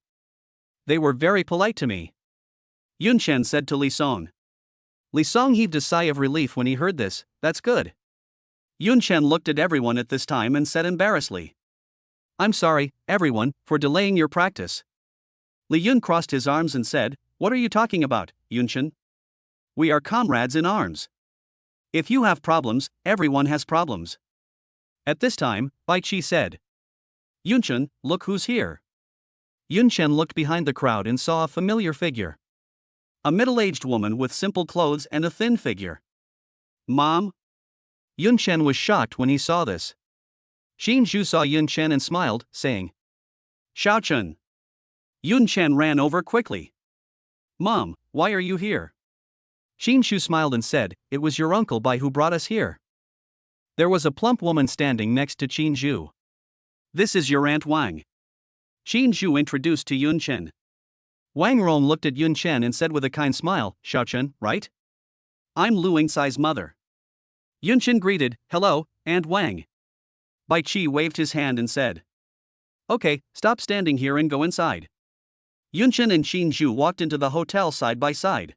They were very polite to me. Yun Chen said to Li Song. Li Song heaved a sigh of relief when he heard this. That's good. Yun Chen looked at everyone at this time and said embarrassedly. I'm sorry, everyone, for delaying your practice. Li Yun crossed his arms and said, What are you talking about, Yun Chen? We are comrades in arms. If you have problems, everyone has problems. At this time, Bai Qi said. Yun Chen, look who's here. Yun Chen looked behind the crowd and saw a familiar figure. A middle-aged woman with simple clothes and a thin figure. Mom? Yun Chen was shocked when he saw this. Xin Zhu saw Yun Chen and smiled, saying, Xiao Chen. Yun Chen ran over quickly. Mom, why are you here? Xin Zhu smiled and said, It was your uncle Bai who brought us here. There was a plump woman standing next to Xin Zhu. This is your Aunt Wang. Xin Zhu introduced to Yun Chen. Wang Rong looked at Yun Chen and said with a kind smile, Xiao Chen, right? I'm Lu Yingcai's mother. Yun Chen greeted, Hello, Aunt Wang. Bai Qi waved his hand and said, Okay, stop standing here and go inside. Yun Chen and Xin Zhu walked into the hotel side by side.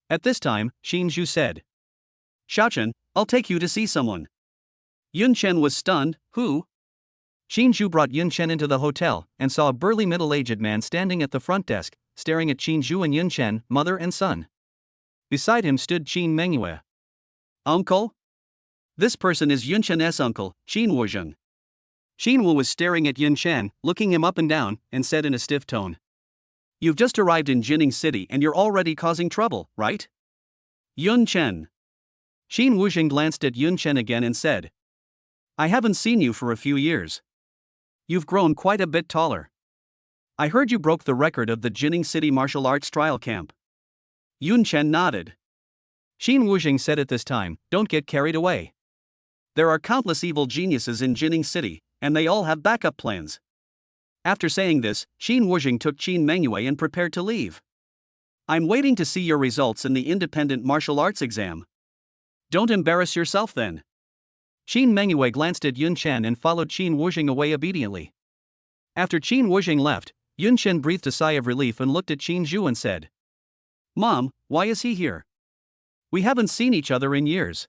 At this time, Xin Zhu said, Xiao Chen, I'll take you to see someone. Yun Chen was stunned. Who? Xin Zhu brought Yun Chen into the hotel and saw a burly middle-aged man standing at the front desk, staring at Xin Zhu and Yun Chen, mother and son. Beside him stood Qin Mengyue. Uncle? This person is Yun Chen's uncle, Qin Wuzheng. Qin Wu was staring at Yun Chen, looking him up and down, and said in a stiff tone. You've just arrived in Jinning City and you're already causing trouble, right? Yun Chen. Qin Wuzheng glanced at Yun Chen again and said. I haven't seen you for a few years. You've grown quite a bit taller. I heard you broke the record of the Jinning City martial arts trial camp. Yun Chen nodded. Qin Wuzheng said at this time, Don't get carried away. There are countless evil geniuses in Jinning City, and they all have backup plans. After saying this, Qin Wuzheng took Qin Mengyue and prepared to leave. I'm waiting to see your results in the independent martial arts exam. Don't embarrass yourself then. Qin Mengyue glanced at Yun Chen and followed Qin Wuzheng away obediently. After Qin Wuzheng left, Yun Chen breathed a sigh of relief and looked at Xin Zhu and said, Mom, why is he here? We haven't seen each other in years.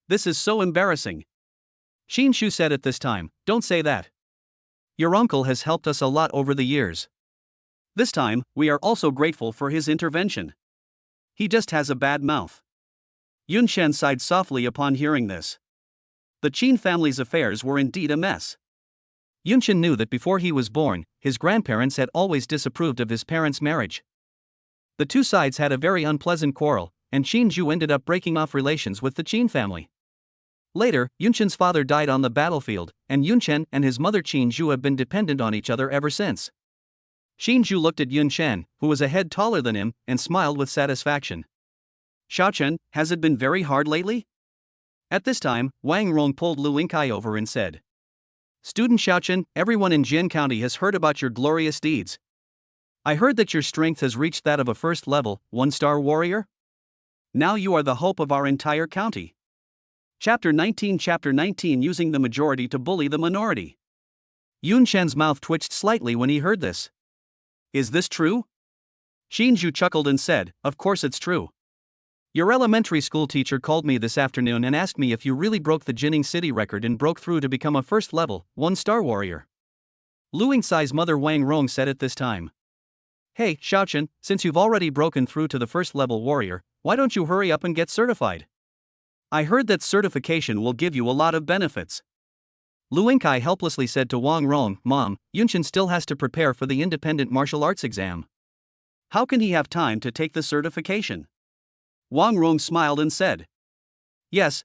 This is so embarrassing. Xin Zhu said at this time, Don't say that. Your uncle has helped us a lot over the years. This time, we are also grateful for his intervention. He just has a bad mouth. Yun Chen sighed softly upon hearing this. The Qin family's affairs were indeed a mess. Yun Chen knew that before he was born, his grandparents had always disapproved of his parents' marriage. The two sides had a very unpleasant quarrel, and Xin Zhu ended up breaking off relations with the Qin family. Later, Yun Chen's father died on the battlefield, and Yun Chen and his mother Qin Zhu have been dependent on each other ever since. Xin Zhu looked at Yun Chen, who was a head taller than him, and smiled with satisfaction. Xiao Chen, has it been very hard lately? At this time, Wang Rong pulled Lu Yingkai over and said, Student Xiao Chen, everyone in Jin County has heard about your glorious deeds. I heard that your strength has reached that of a first-level, one-star warrior? Now you are the hope of our entire county. Chapter 19 Using the majority to bully the minority. Yun Chen's mouth twitched slightly when he heard this. Is this true? Xin Zhu chuckled and said, Of course it's true. Your elementary school teacher called me this afternoon and asked me if you really broke the Jinning City record and broke through to become a first-level, one-star warrior. Lu Yingcai's mother Wang Rong said at this time. Hey, Xiao Chen, since you've already broken through to the first-level warrior, why don't you hurry up and get certified? I heard that certification will give you a lot of benefits. Lu Yingkai helplessly said to Wang Rong, Mom, Yunshin still has to prepare for the independent martial arts exam. How can he have time to take the certification? Wang Rong smiled and said, Yes,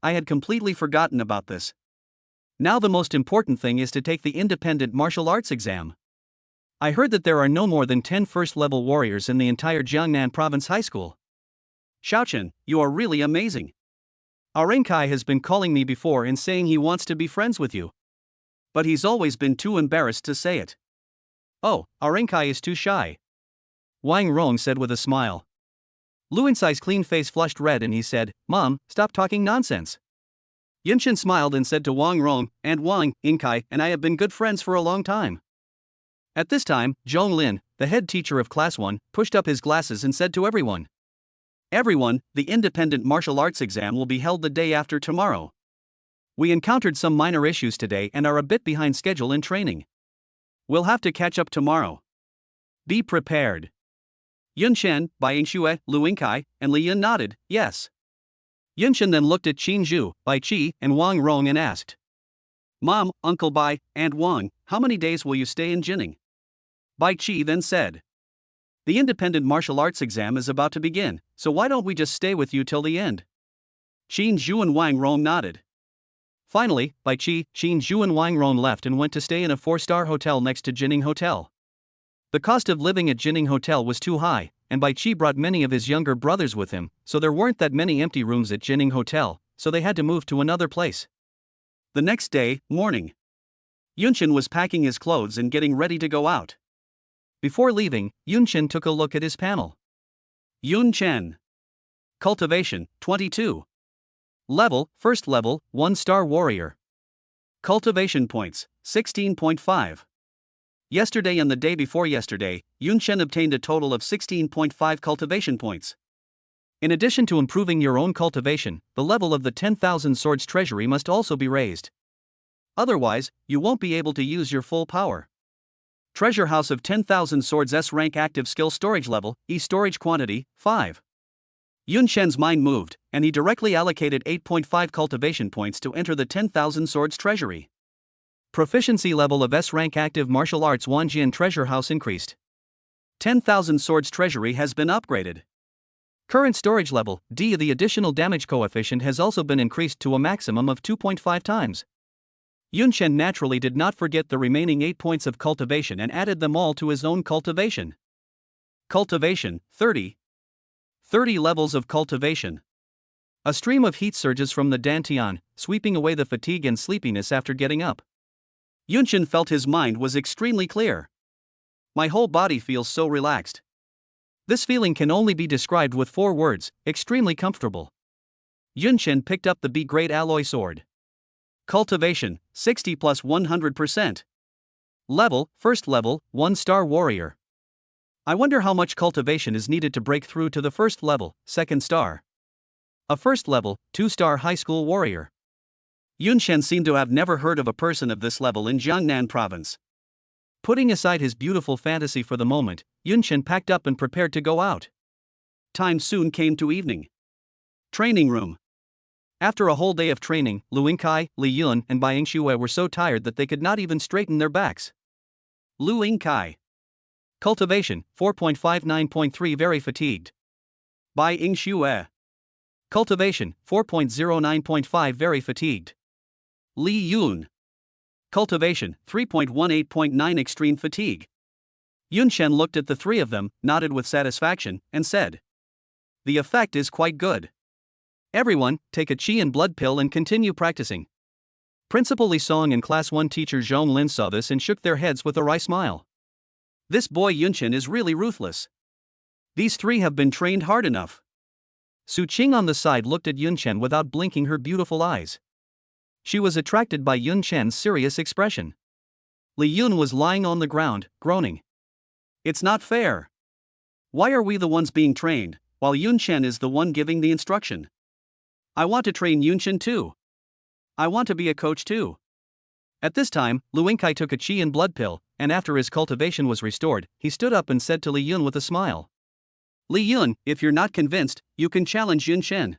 I had completely forgotten about this. Now the most important thing is to take the independent martial arts exam. I heard that there are no more than 10 first-level warriors in the entire Jiangnan province high school. Xiaochen, you are really amazing. Yingkai has been calling me before and saying he wants to be friends with you. But he's always been too embarrassed to say it. Oh, Yingkai is too shy. Wang Rong said with a smile. Lu Yingkai's clean face flushed red and he said, Mom, stop talking nonsense. Yunshin smiled and said to Wang Rong, and Wang, Yingkai and I have been good friends for a long time. At this time, Zhong Lin, the head teacher of Class 1, pushed up his glasses and said to everyone, Everyone, the independent martial arts exam will be held the day after tomorrow. We encountered some minor issues today and are a bit behind schedule in training. We'll have to catch up tomorrow. Be prepared. Yun Shen, Bai Yingxue, Lu Yingkai, and Li Yun nodded, yes. Yunshin then looked at Qin Zhu, Bai Qi, and Wang Rong and asked, Mom, Uncle Bai, and Wang, how many days will you stay in Jining? Bai Qi then said, The independent martial arts exam is about to begin, so why don't we just stay with you till the end? Qin Zhu and Wang Rong nodded. Finally, Bai Qi, Qin Zhu and Wang Rong left and went to stay in a 4-star hotel next to Jining Hotel. The cost of living at Jining Hotel was too high, and Bai Qi brought many of his younger brothers with him, so there weren't that many empty rooms at Jining Hotel, so they had to move to another place. The next day, morning. Yunshin was packing his clothes and getting ready to go out. Before leaving, Yunshin took a look at his panel. Yun Chen. Cultivation, 22. Level, first level, 1-star warrior. Cultivation points, 16.5. Yesterday and the day before yesterday, Yunshen obtained a total of 16.5 cultivation points. In addition to improving your own cultivation, the level of the 10,000 swords treasury must also be raised. Otherwise, you won't be able to use your full power. Treasure House of 10,000 Swords S rank active skill storage level, E storage quantity, 5. Yunshen's mind moved, and he directly allocated 8.5 cultivation points to enter the 10,000 Swords treasury. Proficiency level of S rank active martial arts Wanjian Treasure House increased. 10,000 Swords treasury has been upgraded. Current storage level, D. The additional damage coefficient has also been increased to a maximum of 2.5 times. Yunshen naturally did not forget the remaining 8 points of cultivation and added them all to his own cultivation. Cultivation, 30. 30 levels of cultivation. A stream of heat surges from the dantian, sweeping away the fatigue and sleepiness after getting up. Yunshin felt his mind was extremely clear. My whole body feels so relaxed. This feeling can only be described with 4 words, extremely comfortable. Yunshin picked up the B-grade alloy sword. Cultivation, 60 plus 100%. Level, first level, 1-star warrior. I wonder how much cultivation is needed to break through to the first level, 2nd star. A first level, 2-star high school warrior. Yunshen seemed to have never heard of a person of this level in Jiangnan province. Putting aside his beautiful fantasy for the moment, Yunshen packed up and prepared to go out. Time soon came to evening. Training room. After a whole day of training, Lu Yingkai, Li Yun, and Bai Yingxue were so tired that they could not even straighten their backs. Lu Yingkai. Cultivation, 4.59.3 very fatigued. Bai Yingxue. Cultivation, 4.09.5 very fatigued. Li Yun. Cultivation, 3.18.9 extreme fatigue. Yunshen looked at the 3 of them, nodded with satisfaction, and said, The effect is quite good. Everyone, take a qi and blood pill and continue practicing. Principal Li Song and Class 1 teacher Zhong Lin saw this and shook their heads with a wry smile. This boy Yunshen is really ruthless. These 3 have been trained hard enough. Su Qing on the side looked at Yunshen without blinking her beautiful eyes. She was attracted by Yunshen's serious expression. Li Yun was lying on the ground, groaning. It's not fair. Why are we the ones being trained, while Yunshen is the one giving the instruction? I want to train Yunshen too. I want to be a coach too. At this time, Lu Yingkai took a qi and blood pill, and after his cultivation was restored, he stood up and said to Li Yun with a smile. Li Yun, if you're not convinced, you can challenge Yunshen.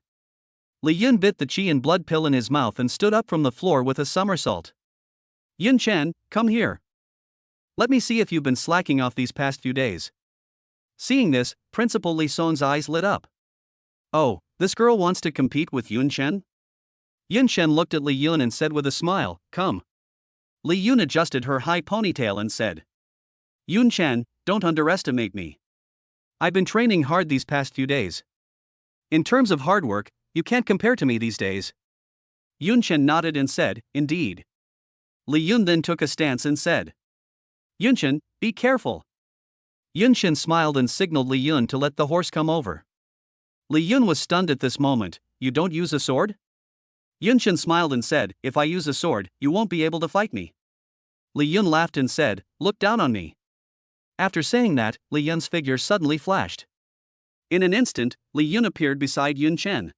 Li Yun bit the qi and blood pill in his mouth and stood up from the floor with a somersault. Yun Chen, come here. Let me see if you've been slacking off these past few days. Seeing this, Principal Li Song's eyes lit up. Oh, this girl wants to compete with Yun Chen? Yun Chen looked at Li Yun and said with a smile, come. Li Yun adjusted her high ponytail and said, Yun Chen, don't underestimate me. I've been training hard these past few days. In terms of hard work, you can't compare to me these days. Yun Chen nodded and said, indeed. Li Yun then took a stance and said, Yun Chen, be careful. Yun Chen smiled and signaled Li Yun to let the horse come over. Li Yun was stunned at this moment. You don't use a sword? Yun Chen smiled and said, if I use a sword, you won't be able to fight me. Li Yun laughed and said, look down on me. After saying that, Li Yun's figure suddenly flashed. In an instant, Li Yun appeared beside Yun Chen.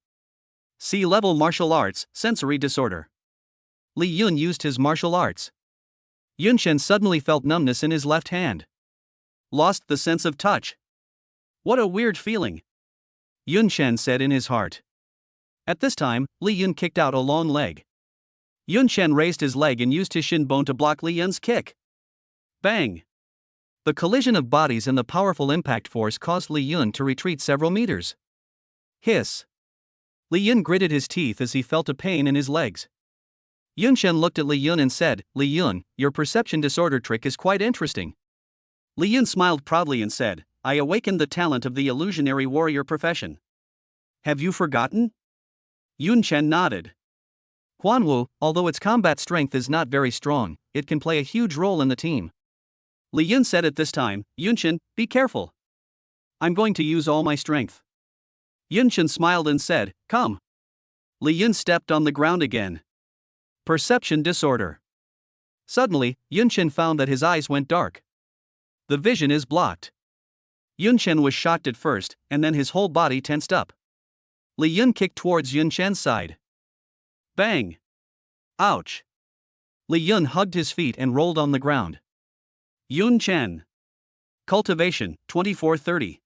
C-level martial arts, sensory disorder. Li Yun used his martial arts. Yun Chen suddenly felt numbness in his left hand. Lost the sense of touch. What a weird feeling. Yun Chen said in his heart. At this time, Li Yun kicked out a long leg. Yun Chen raised his leg and used his shin bone to block Li Yun's kick. Bang! The collision of bodies and the powerful impact force caused Li Yun to retreat several meters. Hiss! Li Yun gritted his teeth as he felt a pain in his legs. Yun Chen looked at Li Yun and said, Li Yun, your perception disorder trick is quite interesting. Li Yun smiled proudly and said, I awakened the talent of the illusionary warrior profession. Have you forgotten? Yun Chen nodded. Huan Wu, although its combat strength is not very strong, it can play a huge role in the team. Li Yun said at this time, Yun Chen, be careful. I'm going to use all my strength. Yun Chen smiled and said, come. Li Yun stepped on the ground again. Perception disorder. Suddenly, Yun Chen found that his eyes went dark. The vision is blocked. Yun Chen was shocked at first, and then his whole body tensed up. Li Yun kicked towards Yun Chen's side. Bang! Ouch! Li Yun hugged his feet and rolled on the ground. Yun Chen. Cultivation, 2430.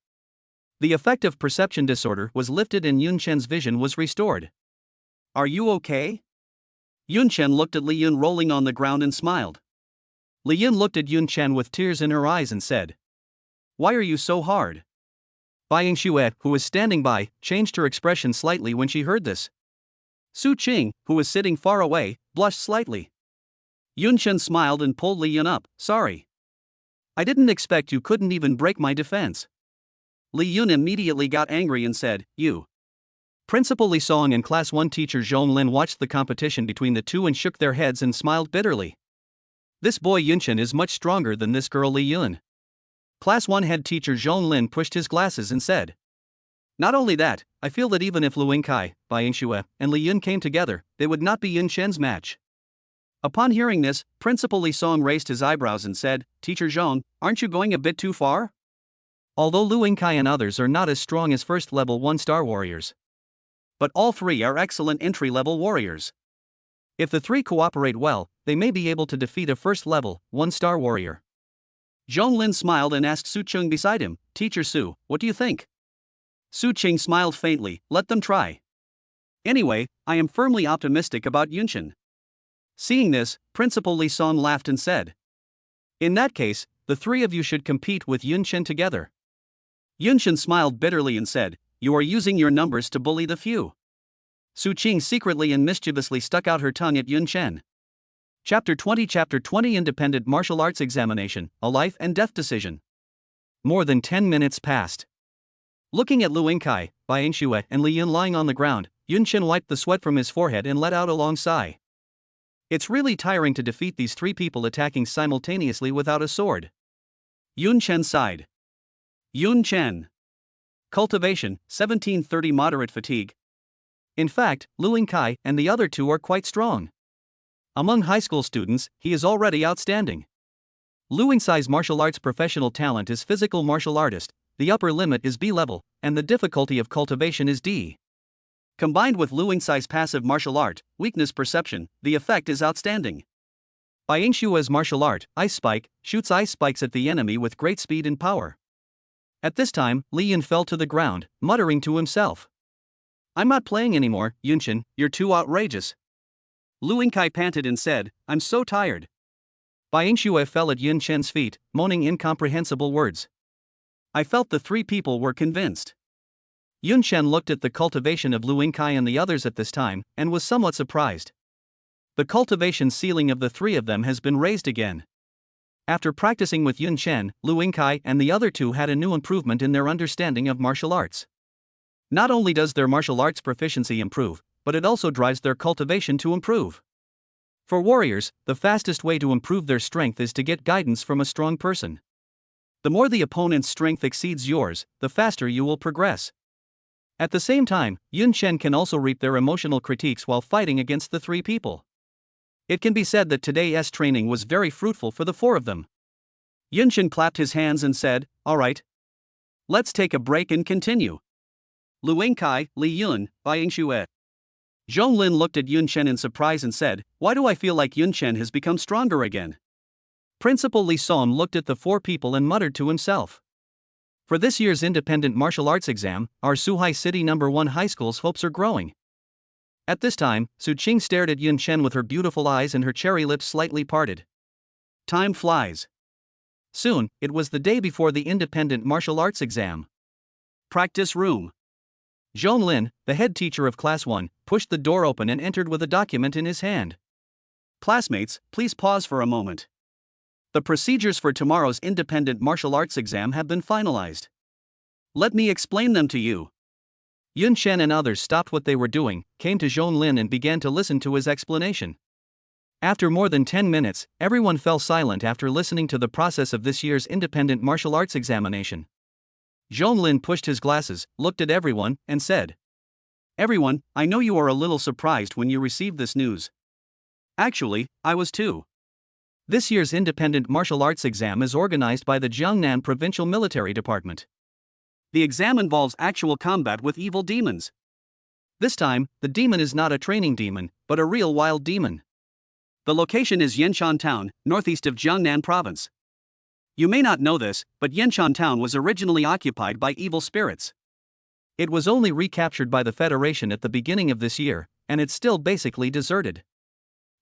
The effect of perception disorder was lifted and Yun Chen's vision was restored. Are you okay? Yun Chen looked at Li Yun rolling on the ground and smiled. Li Yun looked at Yun Chen with tears in her eyes and said, why are you so hard? Bai Yingxue, who was standing by, changed her expression slightly when she heard this. Su Qing, who was sitting far away, blushed slightly. Yun Chen smiled and pulled Li Yun up, sorry. I didn't expect you couldn't even break my defense. Li Yun immediately got angry and said, you. Principal Li Song and Class 1 teacher Zhong Lin watched the competition between the two and shook their heads and smiled bitterly. This boy Yun Chen is much stronger than this girl Li Yun. Class 1 head teacher Zhong Lin pushed his glasses and said, not only that, I feel that even if Lu Yingkai, Bai Yingxue, and Li Yun came together, they would not be Yun Chen's match. Upon hearing this, Principal Li Song raised his eyebrows and said, Teacher Zhong, aren't you going a bit too far? Although Lu Yingkai and others are not as strong as first-level 1-star warriors. But all three are excellent entry-level warriors. If the three cooperate well, they may be able to defeat a first-level, 1-star warrior. Zhong Lin smiled and asked Su Qing beside him, Teacher Su, what do you think? Su Qing smiled faintly, let them try. Anyway, I am firmly optimistic about Yun Chen. Seeing this, Principal Li Song laughed and said, in that case, the three of you should compete with Yun Chen together. Yun Chen smiled bitterly and said, you are using your numbers to bully the few. Su Qing secretly and mischievously stuck out her tongue at Yun Chen. Chapter 20 Independent Martial Arts Examination, a Life and Death Decision. More than 10 minutes passed. Looking at Lu Yingkai, Bai Yingxue, and Li Yun lying on the ground, Yun Chen wiped the sweat from his forehead and let out a long sigh. It's really tiring to defeat these three people attacking simultaneously without a sword. Yun Chen sighed. Yun Chen. Cultivation, 1730 Moderate fatigue. In fact, Lu Yingkai and the other two are quite strong. Among high school students, he is already outstanding. Lu Yingkai's martial arts professional talent is physical martial artist, the upper limit is B level, and the difficulty of cultivation is D. Combined with Lu Yingkai's passive martial art, weakness perception, the effect is outstanding. Bai Yingshua's martial art, Ice Spike, shoots ice spikes at the enemy with great speed and power. At this time, Li Yun fell to the ground, muttering to himself. I'm not playing anymore, Yun Chen, you're too outrageous. Lu Yingkai panted and said, I'm so tired. Bai fell at Yun Chen's feet, moaning incomprehensible words. I felt the three people were convinced. Yun Chen looked at the cultivation of Lu Yingkai and the others at this time, and was somewhat surprised. The cultivation ceiling of the three of them has been raised again. After practicing with Yun Chen, Lu Yingkai and the other two had a new improvement in their understanding of martial arts. Not only does their martial arts proficiency improve, but it also drives their cultivation to improve. For warriors, the fastest way to improve their strength is to get guidance from a strong person. The more the opponent's strength exceeds yours, the faster you will progress. At the same time, Yun Chen can also reap their emotional critiques while fighting against the three people. It can be said that today's training was very fruitful for the four of them. Yun Chen clapped his hands and said, "All right. Let's take a break and continue." Lu Yingkai, Li Yun, Bai Yingxue. Zhonglin looked at Yun Chen in surprise and said, "Why do I feel like Yun Chen has become stronger again?" Principal Li Som looked at the four people and muttered to himself. For this year's independent martial arts exam, our Suhai City No. 1 high school's hopes are growing. At this time, Su Qing stared at Yun Chen with her beautiful eyes and her cherry lips slightly parted. Time flies. Soon, it was the day before the independent martial arts exam. Practice room. Zhonglin, the head teacher of Class 1, pushed the door open and entered with a document in his hand. Classmates, please pause for a moment. The procedures for tomorrow's independent martial arts exam have been finalized. Let me explain them to you. Yun Chen and others stopped what they were doing, came to Zhonglin and began to listen to his explanation. After more than 10 minutes, everyone fell silent after listening to the process of this year's independent martial arts examination. Zhonglin pushed his glasses, looked at everyone, and said, "Everyone, I know you are a little surprised when you received this news. Actually, I was too. This year's independent martial arts exam is organized by the Jiangnan Provincial Military Department. The exam involves actual combat with evil demons. This time, the demon is not a training demon, but a real wild demon. The location is Yanshan Town, northeast of Jiangnan Province. You may not know this, but Yanshan Town was originally occupied by evil spirits. It was only recaptured by the Federation at the beginning of this year, and it's still basically deserted.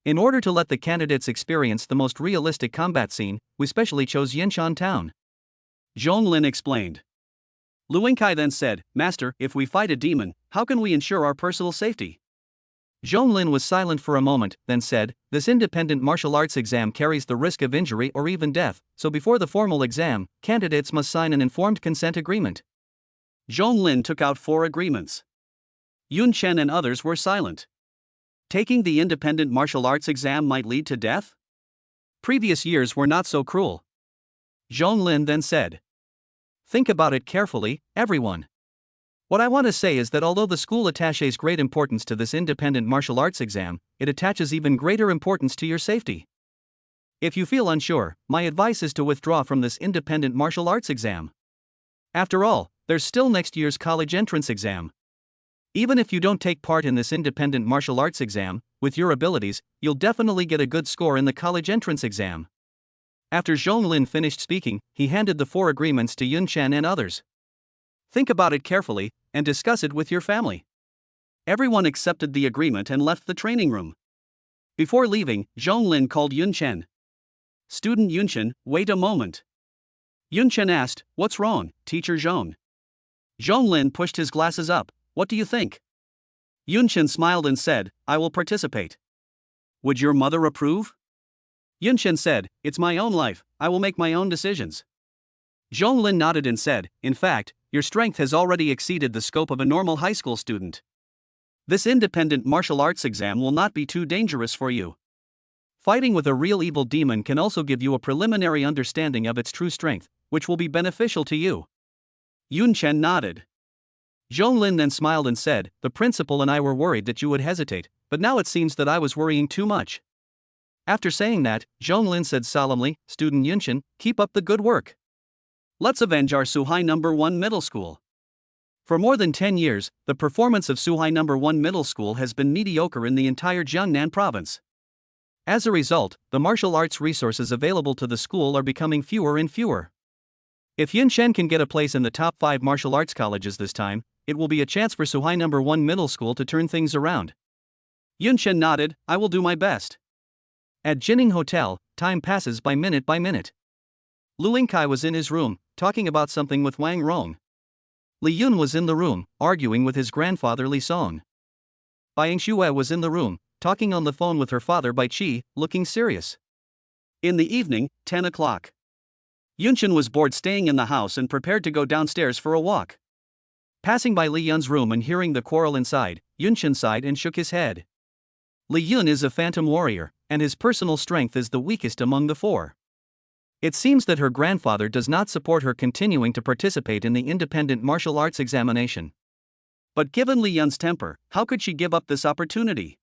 In order to let the candidates experience the most realistic combat scene, we specially chose Yanshan Town." Zhonglin explained. Lu Yingkai then said, "Master, if we fight a demon, how can we ensure our personal safety?" Zhonglin was silent for a moment, then said, "This independent martial arts exam carries the risk of injury or even death, so before the formal exam, candidates must sign an informed consent agreement." Zhonglin took out 4 agreements. Yun Chen and others were silent. Taking the independent martial arts exam might lead to death? Previous years were not so cruel. Zhonglin then said, "Think about it carefully, everyone. What I want to say is that although the school attaches great importance to this independent martial arts exam, it attaches even greater importance to your safety. If you feel unsure, my advice is to withdraw from this independent martial arts exam. After all, there's still next year's college entrance exam. Even if you don't take part in this independent martial arts exam, with your abilities, you'll definitely get a good score in the college entrance exam." After Zhonglin finished speaking, he handed the 4 agreements to Yun Chen and others. "Think about it carefully, and discuss it with your family." Everyone accepted the agreement and left the training room. Before leaving, Zhonglin called Yun Chen. "Student Yun Chen, wait a moment." Yun Chen asked, "What's wrong, Teacher Zhong?" Zhonglin pushed his glasses up. "What do you think?" Yun Chen smiled and said, "I will participate." "Would your mother approve?" Yun Chen said, "It's my own life, I will make my own decisions." Zhonglin nodded and said, "In fact, your strength has already exceeded the scope of a normal high school student. This independent martial arts exam will not be too dangerous for you. Fighting with a real evil demon can also give you a preliminary understanding of its true strength, which will be beneficial to you." Yun Chen nodded. Zhonglin then smiled and said, "The principal and I were worried that you would hesitate, but now it seems that I was worrying too much." After saying that, Zhonglin said solemnly, "Student Yun Chen, keep up the good work. Let's avenge our Suhai No. 1 middle school." For more than 10 years, the performance of Suhai No. 1 middle school has been mediocre in the entire Jiangnan province. As a result, the martial arts resources available to the school are becoming fewer and fewer. If Yun Chen can get a place in the top 5 martial arts colleges this time, it will be a chance for Suhai No. 1 middle school to turn things around. Yun Chen nodded, "I will do my best." At Jining Hotel, time passes by minute. Lu Yingkai was in his room, talking about something with Wang Rong. Li Yun was in the room, arguing with his grandfather Li Song. Bai Yingxue was in the room, talking on the phone with her father Bai Qi, looking serious. In the evening, 10 o'clock. Yunchen was bored staying in the house and prepared to go downstairs for a walk. Passing by Li Yun's room and hearing the quarrel inside, Yunchen sighed and shook his head. Li Yun is a phantom warrior, and his personal strength is the weakest among the four. It seems that her grandfather does not support her continuing to participate in the independent martial arts examination. But given Li Yun's temper, how could she give up this opportunity?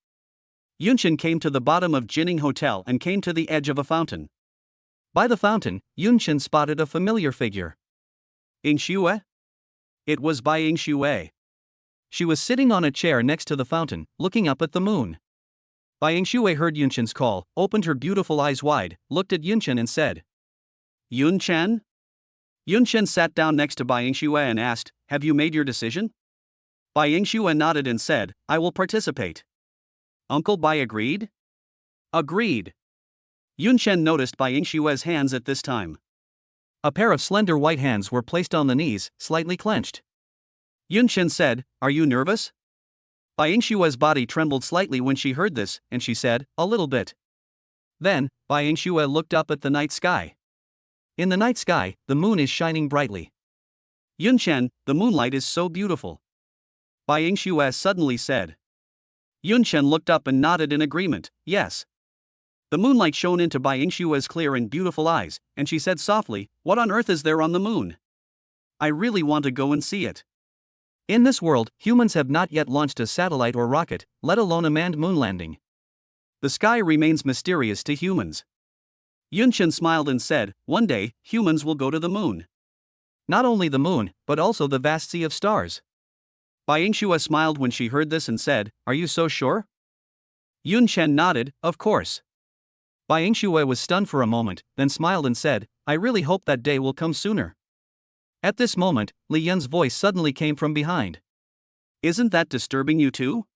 Yunchen came to the bottom of Jining Hotel and came to the edge of a fountain. By the fountain, Yunchen spotted a familiar figure. Yingxue? It was Bai Yingxue. She was sitting on a chair next to the fountain, looking up at the moon. Bai Yingxue heard Yunchen's call, opened her beautiful eyes wide, looked at Yunchen and said, "Yunchen?" Yunchen sat down next to Bai Yingxue and asked, "Have you made your decision?" Bai Yingxue nodded and said, "I will participate." Uncle Bai agreed? Agreed. Yunchen noticed Bai Yingxue's hands at this time. A pair of slender white hands were placed on the knees, slightly clenched. Yunchen said, "Are you nervous?" Bai Yingxue's body trembled slightly when she heard this, and she said, "A little bit." Then, Bai Yingxue looked up at the night sky. In the night sky, the moon is shining brightly. "Yunchen, the moonlight is so beautiful." Bai Yingxue suddenly said. Yunchen looked up and nodded in agreement, "Yes." The moonlight shone into Bai Yingxue's clear and beautiful eyes, and she said softly, "What on earth is there on the moon? I really want to go and see it." In this world, humans have not yet launched a satellite or rocket, let alone a manned moon landing. The sky remains mysterious to humans. Yunchen smiled and said, "One day, humans will go to the moon." Not only the moon, but also the vast sea of stars. Bai Yingxue smiled when she heard this and said, "Are you so sure?" Yunchen nodded, "Of course." Bai Yingxue was stunned for a moment, then smiled and said, "I really hope that day will come sooner." At this moment, Li Yun's voice suddenly came from behind. "Isn't that disturbing you too?"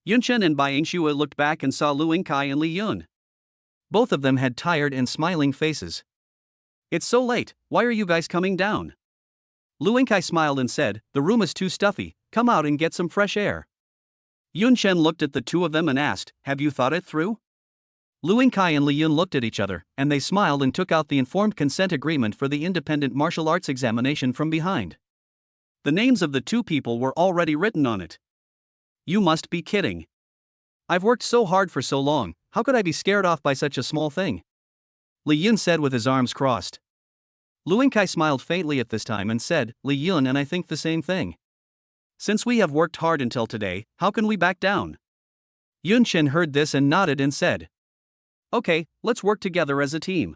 Yunchen and Bai Yingxue looked back and saw Lu Yingkai and Li Yun. Both of them had tired and smiling faces. "It's so late, why are you guys coming down?" Lu Yingkai smiled and said, "The room is too stuffy, come out and get some fresh air." Yunchen looked at the two of them and asked, "Have you thought it through?" Lu Yingkai and Li Yun looked at each other, and they smiled and took out the informed consent agreement for the independent martial arts examination from behind. The names of the two people were already written on it. "You must be kidding. I've worked so hard for so long, how could I be scared off by such a small thing?" Li Yun said with his arms crossed. Lu Yingkai smiled faintly at this time and said, "Li Yun and I think the same thing. Since we have worked hard until today, how can we back down?" Yunchen heard this and nodded and said, "Okay, let's work together as a team."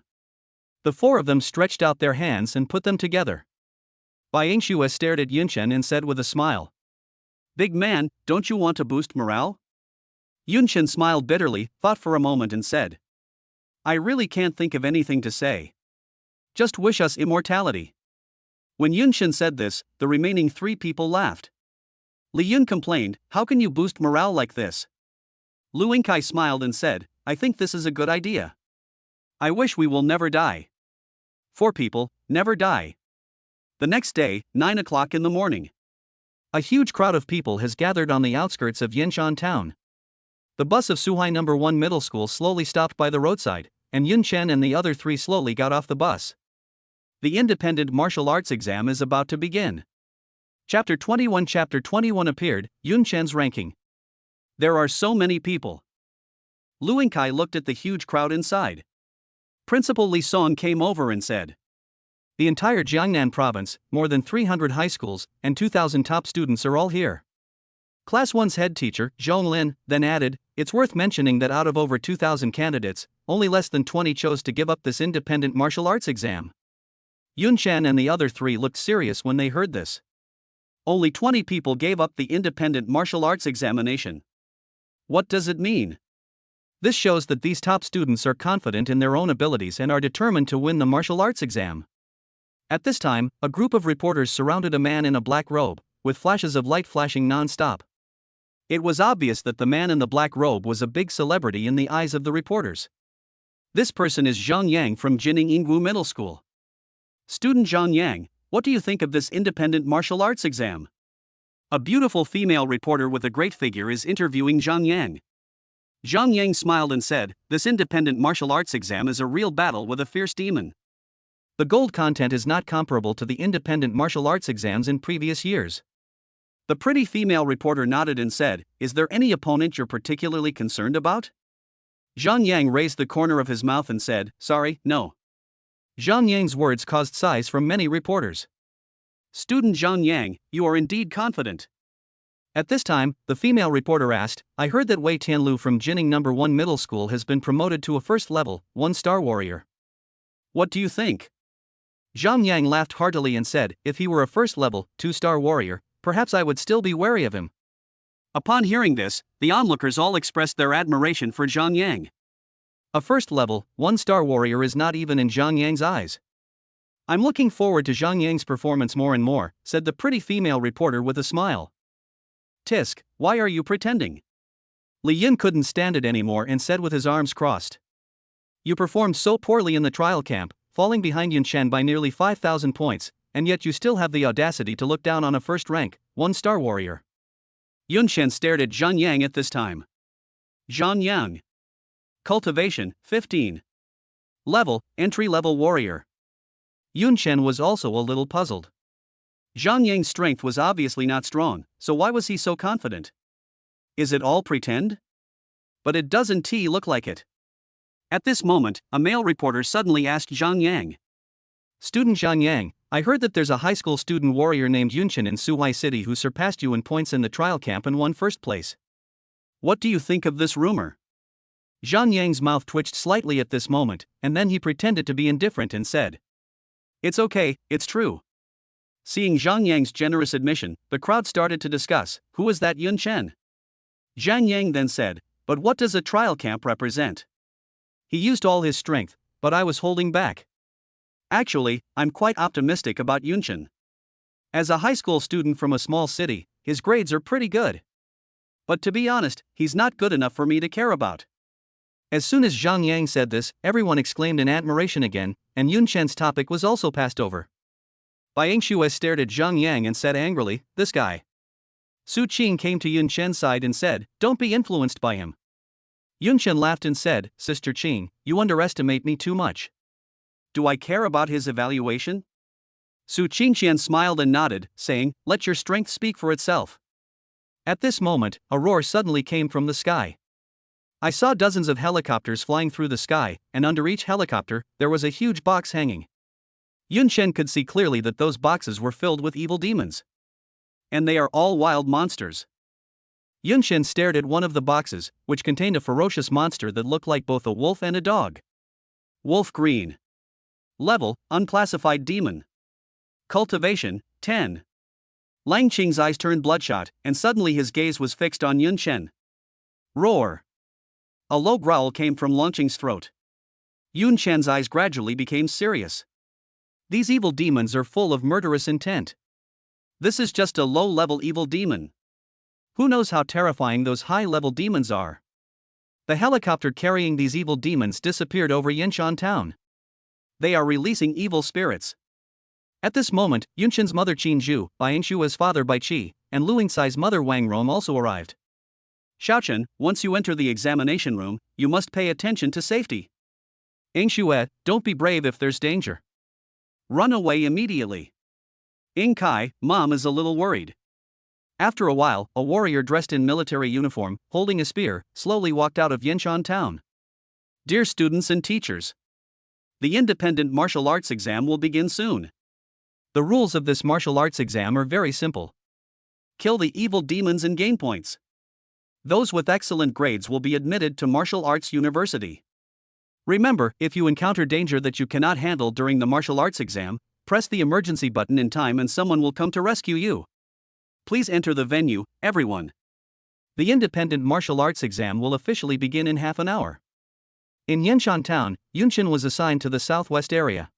The four of them stretched out their hands and put them together. Bai Yingxue stared at Yunchen and said with a smile, "Big man, don't you want to boost morale?" Yunchen smiled bitterly, thought for a moment and said, "I really can't think of anything to say. Just wish us immortality." When Yunchen said this, the remaining three people laughed. Li Yun complained, "How can you boost morale like this?" Lu Yingkai smiled and said, "I think this is a good idea. I wish we will never die." Four people, never die. The next day, 9 o'clock in the morning. A huge crowd of people has gathered on the outskirts of Yanshan town. The bus of Suhai No. 1 Middle School slowly stopped by the roadside, and Yunchen and the other three slowly got off the bus. The independent martial arts exam is about to begin. Chapter 21 appeared, Yunchen's ranking. There are so many people. Lu Yingkai looked at the huge crowd inside. Principal Li Song came over and said, "The entire Jiangnan province, more than 300 high schools, and 2,000 top students are all here." Class 1's head teacher, Zhong Lin, then added, "It's worth mentioning that out of over 2,000 candidates, only less than 20 chose to give up this independent martial arts exam." Yunchen and the other three looked serious when they heard this. Only 20 people gave up the independent martial arts examination. What does it mean? This shows that these top students are confident in their own abilities and are determined to win the martial arts exam. At this time, a group of reporters surrounded a man in a black robe, with flashes of light flashing non-stop. It was obvious that the man in the black robe was a big celebrity in the eyes of the reporters. This person is Zhang Yang from Jining Ingwu Middle School. Student Zhang Yang, what do you think of this independent martial arts exam? A beautiful female reporter with a great figure is interviewing Zhang Yang. Zhang Yang smiled and said, "This independent martial arts exam is a real battle with a fierce demon. The gold content is not comparable to the independent martial arts exams in previous years." The pretty female reporter nodded and said, "Is there any opponent you're particularly concerned about?" Zhang Yang raised the corner of his mouth and said, "Sorry, no." Zhang Yang's words caused sighs from many reporters. Student Zhang Yang, you are indeed confident. At this time, the female reporter asked, "I heard that Wei Tianlu from Jining No. 1 Middle School has been promoted to a first level, 1-star warrior. What do you think?" Zhang Yang laughed heartily and said, "If he were a first level, 2-star warrior, perhaps I would still be wary of him." Upon hearing this, the onlookers all expressed their admiration for Zhang Yang. A first level, 1-star warrior is not even in Zhang Yang's eyes. "I'm looking forward to Zhang Yang's performance more and more," said the pretty female reporter with a smile. "Tisk, why are you pretending?" Li Yin couldn't stand it anymore and said with his arms crossed, "You performed so poorly in the trial camp, falling behind Yun Chen by nearly 5,000 points, and yet you still have the audacity to look down on a first-rank, 1-star warrior." Yun Chen stared at Zhang Yang at this time. Zhang Yang. Cultivation, 15. Level, entry-level warrior. Yun Chen was also a little puzzled. Zhang Yang's strength was obviously not strong, so why was he so confident? Is it all pretend? But it doesn't look like it. At this moment, a male reporter suddenly asked Zhang Yang. "Student Zhang Yang, I heard that there's a high school student warrior named Yun Chen in Suhai City who surpassed you in points in the trial camp and won first place. What do you think of this rumor?" Zhang Yang's mouth twitched slightly at this moment, and then he pretended to be indifferent and said, "It's okay, it's true." Seeing Zhang Yang's generous admission, the crowd started to discuss, who is that Yun Chen? Zhang Yang then said, "But what does a trial camp represent? He used all his strength, but I was holding back. Actually, I'm quite optimistic about Yun Chen. As a high school student from a small city, his grades are pretty good. But to be honest, he's not good enough for me to care about." As soon as Zhang Yang said this, everyone exclaimed in admiration again, and Yun Chen's topic was also passed over. Bai Yingxue stared at Zhang Yang and said angrily, "This guy." Su Qing came to Yun Chen's side and said, "Don't be influenced by him." Yun Chen laughed and said, "Sister Qing, you underestimate me too much. Do I care about his evaluation?" Su Qingqian smiled and nodded, saying, "Let your strength speak for itself." At this moment, a roar suddenly came from the sky. I saw dozens of helicopters flying through the sky, and under each helicopter, there was a huge box hanging. Yun Chen could see clearly that those boxes were filled with evil demons. And they are all wild monsters. Yun Chen stared at one of the boxes, which contained a ferocious monster that looked like both a wolf and a dog. Wolf Green. Level, unclassified demon. Cultivation, 10. Lang Qing's eyes turned bloodshot, and suddenly his gaze was fixed on Yun Chen. Roar. A low growl came from Lang Qing's throat. Yun Chen's eyes gradually became serious. These evil demons are full of murderous intent. This is just a low-level evil demon. Who knows how terrifying those high-level demons are? The helicopter carrying these evil demons disappeared over Yinshan town. They are releasing evil spirits. At this moment, Yunshan's mother Qin Zhu, Bai Yingshua's father Bai Qi, and Lu Yingcai's mother Wang Rong also arrived. "Xiaochen, once you enter the examination room, you must pay attention to safety. Yingxue, don't be brave if there's danger. Run away immediately. Ying Kai, mom is a little worried." After a while, a warrior dressed in military uniform, holding a spear, slowly walked out of Yinshan town. "Dear students and teachers, the independent martial arts exam will begin soon. The rules of this martial arts exam are very simple. Kill the evil demons and gain points. Those with excellent grades will be admitted to Martial Arts University. Remember, if you encounter danger that you cannot handle during the martial arts exam, press the emergency button in time and someone will come to rescue you. Please enter the venue, everyone. The independent martial arts exam will officially begin in half an hour." In Yinshan town, Yunchen was assigned to the southwest area.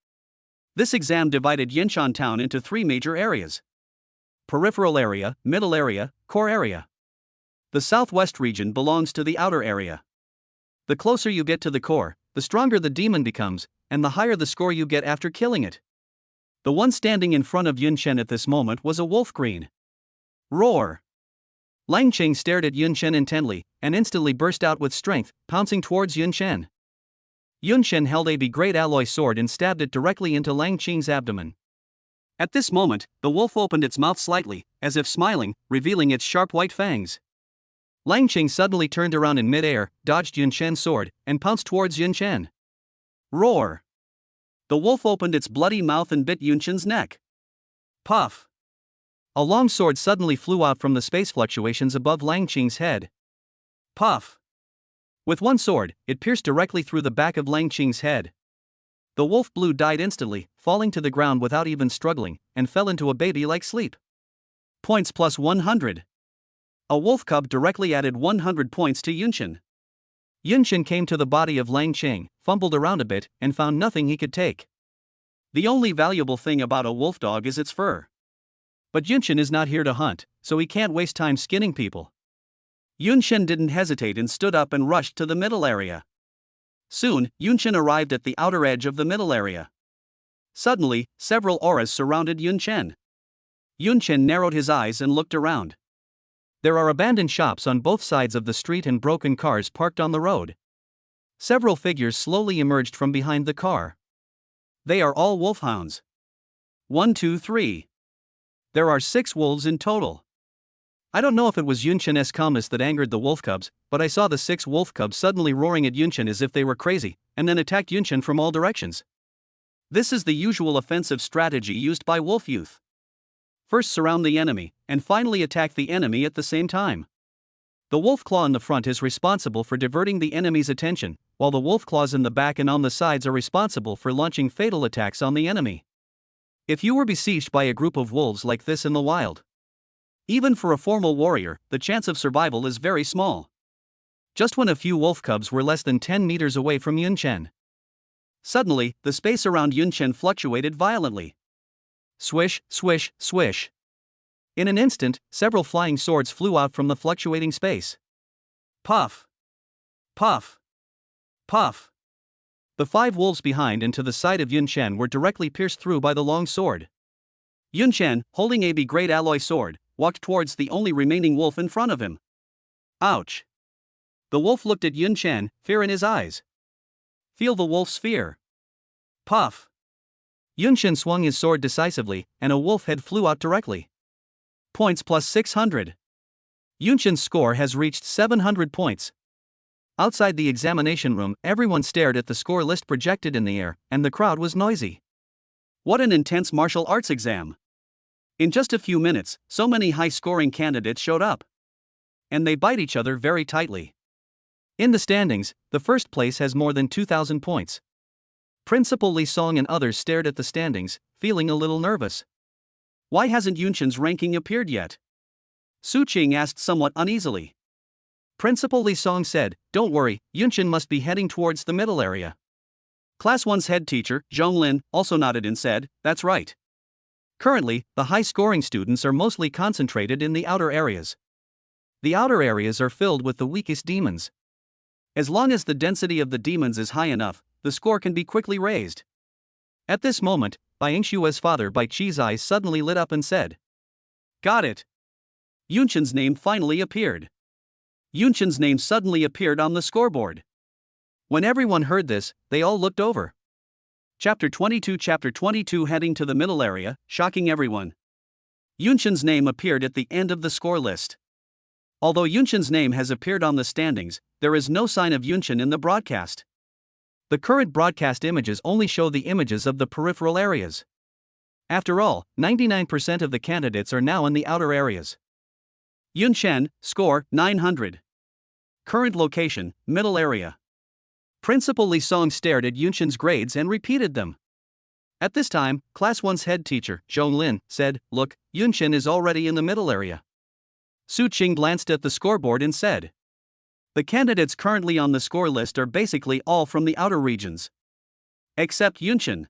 This exam divided Yinshan town into 3 major areas: peripheral area, middle area, core area. The southwest region belongs to the outer area. The closer you get to the core, the stronger the demon becomes, and the higher the score you get after killing it. The one standing in front of Yunchen at this moment was a wolf green. Roar! Lang Qing stared at Yunchen intently, and instantly burst out with strength, pouncing towards Yunchen. Yunchen held a great alloy sword and stabbed it directly into Lang Qing's abdomen. At this moment, the wolf opened its mouth slightly, as if smiling, revealing its sharp white fangs. Lang Qing suddenly turned around in mid-air, dodged Yunchen's sword, and pounced towards Yunchen. Roar! The wolf opened its bloody mouth and bit Yunchen's neck. Puff! A long sword suddenly flew out from the space fluctuations above Lang Qing's head. Puff! With one sword, it pierced directly through the back of Lang Qing's head. The wolf blue died instantly, falling to the ground without even struggling, and fell into a baby-like sleep. Points plus 100. A wolf cub directly added 100 points to Yunchen. Yunchen came to the body of Lang Qing, fumbled around a bit, and found nothing he could take. The only valuable thing about a wolf dog is its fur. But Yunchen is not here to hunt, so he can't waste time skinning people. Yunchen didn't hesitate and stood up and rushed to the middle area. Soon, Yunchen arrived at the outer edge of the middle area. Suddenly, several auras surrounded Yunchen. Yunchen narrowed his eyes and looked around. There are abandoned shops on both sides of the street and broken cars parked on the road. Several figures slowly emerged from behind the car. They are all wolfhounds. 1, 2, 3. There are 6 wolves in total. I don't know if it was Yunchen's calmness that angered the wolf cubs, but I saw the 6 wolf cubs suddenly roaring at Yunchen as if they were crazy, and then attacked Yunchen from all directions. This is the usual offensive strategy used by wolf youth. First surround the enemy, and finally attack the enemy at the same time. The wolf claw in the front is responsible for diverting the enemy's attention, while the wolf claws in the back and on the sides are responsible for launching fatal attacks on the enemy. If you were besieged by a group of wolves like this in the wild, even for a formal warrior, the chance of survival is very small. Just when a few wolf cubs were less than 10 meters away from Yunchen, suddenly, the space around Yunchen fluctuated violently. Swish, swish, swish. In an instant, several flying swords flew out from the fluctuating space. Puff! Puff! Puff! The 5 wolves behind and to the side of Yunchen were directly pierced through by the long sword. Yunchen, holding a great alloy sword, walked towards the only remaining wolf in front of him. Ouch! The wolf looked at Yunchen, fear in his eyes. Feel the wolf's fear. Puff! Yunchen swung his sword decisively, and a wolf head flew out directly. Points plus 600. Yunchen's score has reached 700 points. Outside the examination room, everyone stared at the score list projected in the air, and the crowd was noisy. What an intense martial arts exam! In just a few minutes, so many high-scoring candidates showed up. And they bite each other very tightly. In the standings, the first place has more than 2,000 points. Principal Li Song and others stared at the standings, feeling a little nervous. Why hasn't Yunchen's ranking appeared yet? Su Qing asked somewhat uneasily. Principal Li Song said, "Don't worry, Yunchen must be heading towards the middle area." Class 1's head teacher, Zhong Lin, also nodded and said, "That's right." Currently, the high-scoring students are mostly concentrated in the outer areas. The outer areas are filled with the weakest demons. As long as the density of the demons is high enough, the score can be quickly raised. At this moment, Bai Yingshua's father Bai Qi's eyes suddenly lit up and said, "Got it!" Yunchen's name finally appeared. Yunchen's name suddenly appeared on the scoreboard. When everyone heard this, they all looked over. Chapter 22 heading to the middle area, shocking everyone. Yunchen's name appeared at the end of the score list. Although Yunchen's name has appeared on the standings, there is no sign of Yunchen in the broadcast. The current broadcast images only show the images of the peripheral areas. After all, 99% of the candidates are now in the outer areas. Yunchen, score, 900. Current location, middle area. Principal Li Song stared at Yunchen's grades and repeated them. At this time, Class 1's head teacher, Zhong Lin, said, "Look, Yunchen is already in the middle area." Su Qing glanced at the scoreboard and said, "The candidates currently on the score list are basically all from the outer regions. Except Yunchen.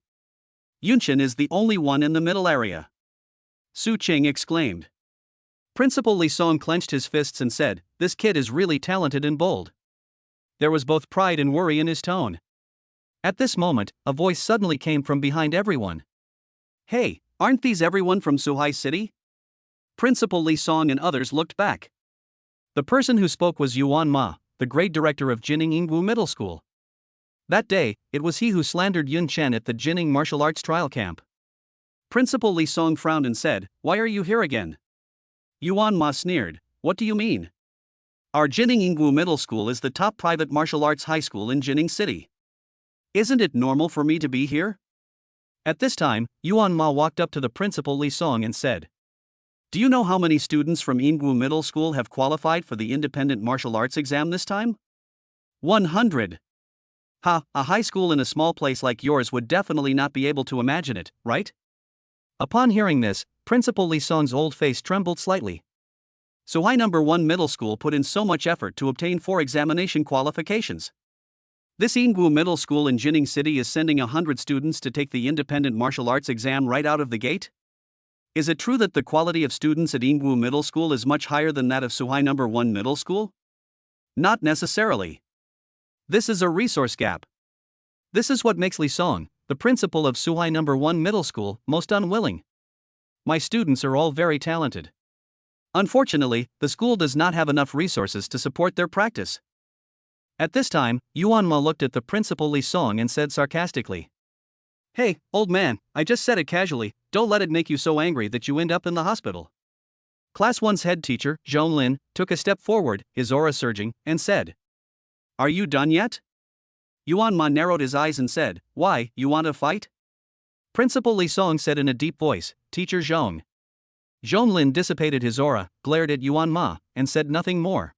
Yunchen is the only one in the middle area." Su Qing exclaimed. Principal Li Song clenched his fists and said, "This kid is really talented and bold." There was both pride and worry in his tone. At this moment, a voice suddenly came from behind everyone. Hey, aren't these everyone from Suhai City? Principal Lee Song and others looked back. The person who spoke was Yuan Ma, the grade director of Jining Ingwu Middle School. That day, it was he who slandered Yun Chen at the Jining martial arts trial camp. Principal Lee Song frowned and said, "Why are you here again?" Yuan Ma sneered, "What do you mean? Our Jining Ingwu Middle School is the top private martial arts high school in Jining City. Isn't it normal for me to be here?" At this time, Yuan Ma walked up to the principal Lee Song and said, "Do you know how many students from Ingwu Middle School have qualified for the independent martial arts exam this time? 100. Ha, a high school in a small place like yours would definitely not be able to imagine it, right?" Upon hearing this, Principal Lee Song's old face trembled slightly. Suhai No. 1 Middle School put in so much effort to obtain 4 examination qualifications. This Ingwu Middle School in Jining City is sending 100 students to take the independent martial arts exam right out of the gate? Is it true that the quality of students at Ingwu Middle School is much higher than that of Suhai No. 1 Middle School? Not necessarily. This is a resource gap. This is what makes Lee Song, the principal of Suhai No. 1 Middle School, most unwilling. My students are all very talented. Unfortunately, the school does not have enough resources to support their practice. At this time, Yuan Ma looked at the principal Lee Song and said sarcastically, "Hey, old man, I just said it casually, don't let it make you so angry that you end up in the hospital." Class 1's head teacher, Zhong Lin, took a step forward, his aura surging, and said, "Are you done yet?" Yuan Ma narrowed his eyes and said, "Why, you want to fight?" Principal Lee Song said in a deep voice, "Teacher Zhong." Zhong Lin dissipated his aura, glared at Yuan Ma, and said nothing more.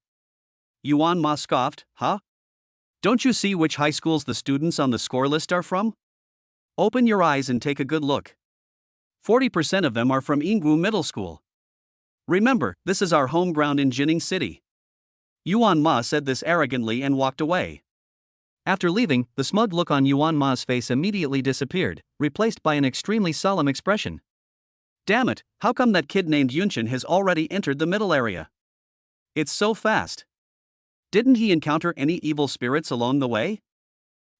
Yuan Ma scoffed, "Huh? Don't you see which high schools the students on the score list are from? Open your eyes and take a good look. 40% of them are from Ingwu Middle School. Remember, this is our home ground in Jining City." Yuan Ma said this arrogantly and walked away. After leaving, the smug look on Yuan Ma's face immediately disappeared, replaced by an extremely solemn expression. Damn it, how come that kid named Yunchen has already entered the middle area? It's so fast. Didn't he encounter any evil spirits along the way?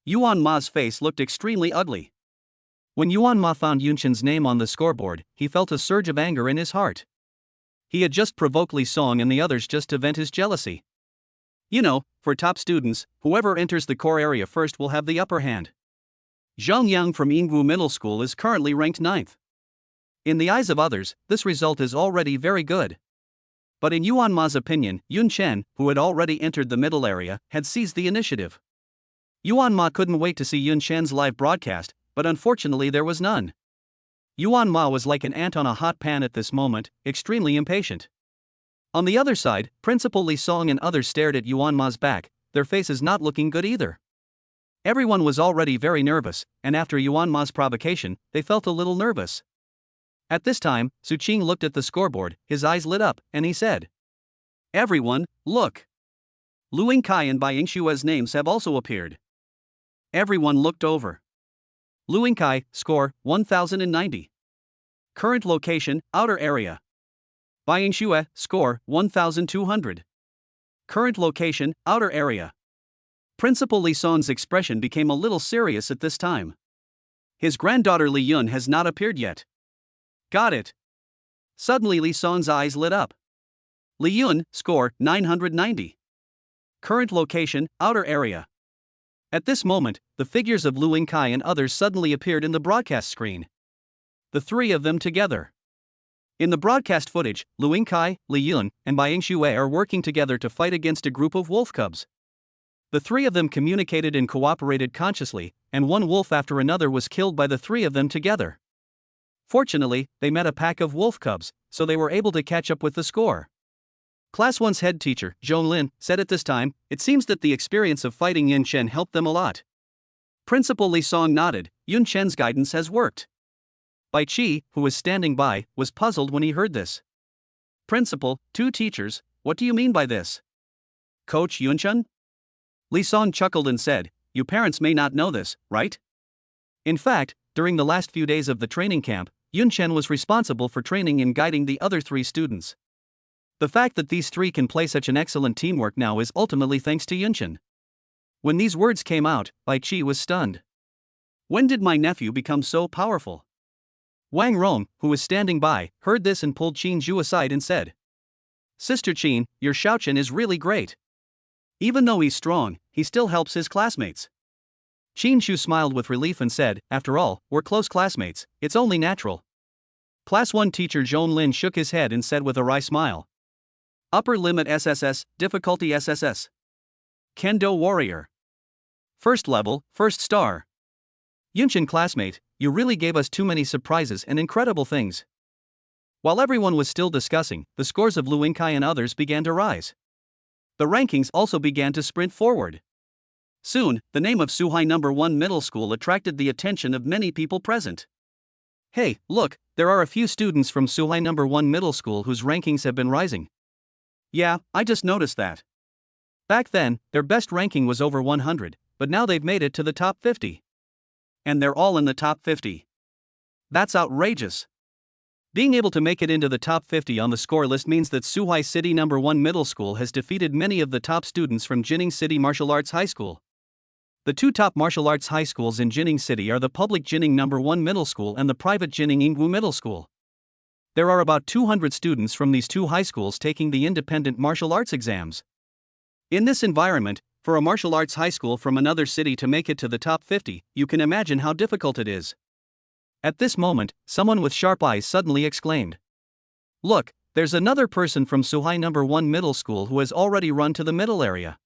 Yuan Ma's face looked extremely ugly. When Yuan Ma found Yunchen's name on the scoreboard, he felt a surge of anger in his heart. He had just provoked Lee Song and the others just to vent his jealousy. You know, for top students, whoever enters the core area first will have the upper hand. Zhang Yang from Ingwu Middle School is currently ranked 9th. In the eyes of others, this result is already very good. But in Yuan Ma's opinion, Yun Chen, who had already entered the middle area, had seized the initiative. Yuan Ma couldn't wait to see Yun Chen's live broadcast, but unfortunately there was none. Yuan Ma was like an ant on a hot pan at this moment, extremely impatient. On the other side, Principal Lee Song and others stared at Yuan Ma's back, their faces not looking good either. Everyone was already very nervous, and after Yuan Ma's provocation, they felt a little nervous. At this time, Su Qing looked at the scoreboard, his eyes lit up, and he said, "Everyone, look! Lu Yingkai and Bai Yingshue's names have also appeared." Everyone looked over. Lu Yingkai, score, 1090. Current location, outer area. Bai Yingshue, score, 1200. Current location, outer area. Principal Lee Song's expression became a little serious at this time. His granddaughter Li Yun has not appeared yet. Got it. Suddenly Lee Song's eyes lit up. Li Yun, score, 990. Current location, outer area. At this moment, the figures of Lu Yingkai and others suddenly appeared in the broadcast screen. The 3 of them together. In the broadcast footage, Lu Yingkai, Li Yun, and Bai Yingshue are working together to fight against a group of wolf cubs. The 3 of them communicated and cooperated consciously, and one wolf after another was killed by the 3 of them together. Fortunately, they met a pack of wolf cubs, so they were able to catch up with the score. Class 1's head teacher, Zhong Lin, said at this time, "It seems that the experience of fighting Yun Chen helped them a lot." Principal Lee Song nodded. Yun Chen's guidance has worked. Bai Qi, who was standing by, was puzzled when he heard this. "Principal, 2 teachers, what do you mean by this? Coach Yun Chen?" Lee Song chuckled and said, "You parents may not know this, right? In fact, during the last few days of the training camp, Yun Chen was responsible for training and guiding the other 3 students. The fact that these 3 can play such an excellent teamwork now is ultimately thanks to Yun Chen." When these words came out, Bai Qi was stunned. When did my nephew become so powerful? Wang Rong, who was standing by, heard this and pulled Qin Zhu aside and said, Sister Qin, your Xiaoqian is really great. Even though he's strong, he still helps his classmates. Qin Zhu smiled with relief and said, After all, we're close classmates, it's only natural. Class 1 teacher Zhong Lin shook his head and said with a wry smile. Upper limit SSS, difficulty SSS. Kendo warrior. First level, first star. Yunqian classmate, you really gave us too many surprises and incredible things. While everyone was still discussing, the scores of Lu Yingkai and others began to rise. The rankings also began to sprint forward. Soon, the name of Suhai No. 1 Middle School attracted the attention of many people present. Hey, look, there are a few students from Suhai No. 1 Middle School whose rankings have been rising. Yeah, I just noticed that. Back then, their best ranking was over 100, but now they've made it to the top 50. And they're all in the top 50. That's outrageous. Being able to make it into the top 50 on the score list means that Suhai City No. 1 Middle School has defeated many of the top students from Jining City Martial Arts High School. The two top martial arts high schools in Jining City are the public Jining No. 1 Middle School and the private Jining Yingwu Middle School. There are about 200 students from these two high schools taking the independent martial arts exams. In this environment, for a martial arts high school from another city to make it to the top 50, you can imagine how difficult it is. At this moment, someone with sharp eyes suddenly exclaimed, Look, there's another person from Suhai No. 1 Middle School who has already run to the middle area.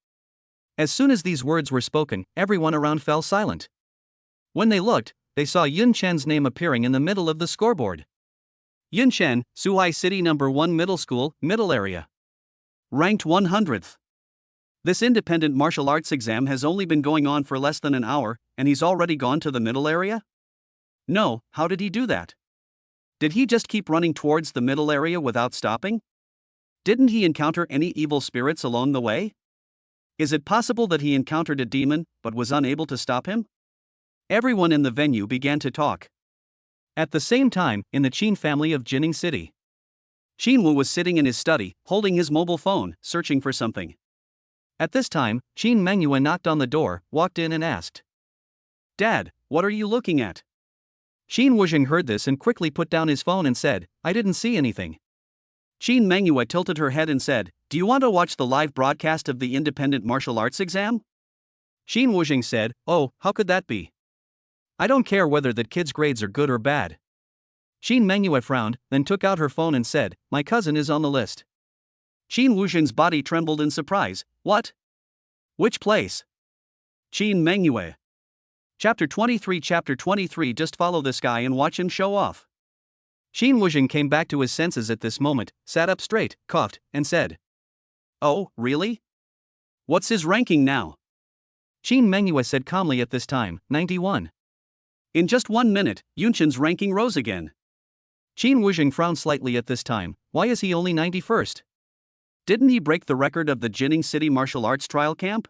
As soon as these words were spoken, everyone around fell silent. When they looked, they saw Yun Chen's name appearing in the middle of the scoreboard. Yun Chen, Suhai City No. 1 Middle School, middle area. Ranked 100th. This independent martial arts exam has only been going on for less than an hour, and he's already gone to the middle area? No, how did he do that? Did he just keep running towards the middle area without stopping? Didn't he encounter any evil spirits along the way? Is it possible that he encountered a demon, but was unable to stop him? Everyone in the venue began to talk. At the same time, in the Qin family of Jining City, Qin Wu was sitting in his study, holding his mobile phone, searching for something. At this time, Qin Mengyue knocked on the door, walked in and asked, Dad, what are you looking at? Qin Wuzheng heard this and quickly put down his phone and said, I didn't see anything. Qin Mengyue tilted her head and said, Do you want to watch the live broadcast of the independent martial arts exam? Qin Wuzheng said, Oh, how could that be? I don't care whether that kid's grades are good or bad. Qin Mengyue frowned, then took out her phone and said, My cousin is on the list. Qin Wuzheng's body trembled in surprise. What? Which place? Qin Mengyue. Chapter 23 Just follow this guy and watch him show off. Qin Wuzheng came back to his senses at this moment, sat up straight, coughed, and said, Oh, really? What's his ranking now? Qin Mengyue said calmly at this time, 91. In just 1 minute, Yunchen's ranking rose again. Qin Wuzheng frowned slightly at this time. Why is he only 91st? Didn't he break the record of the Jining City Martial Arts Trial Camp?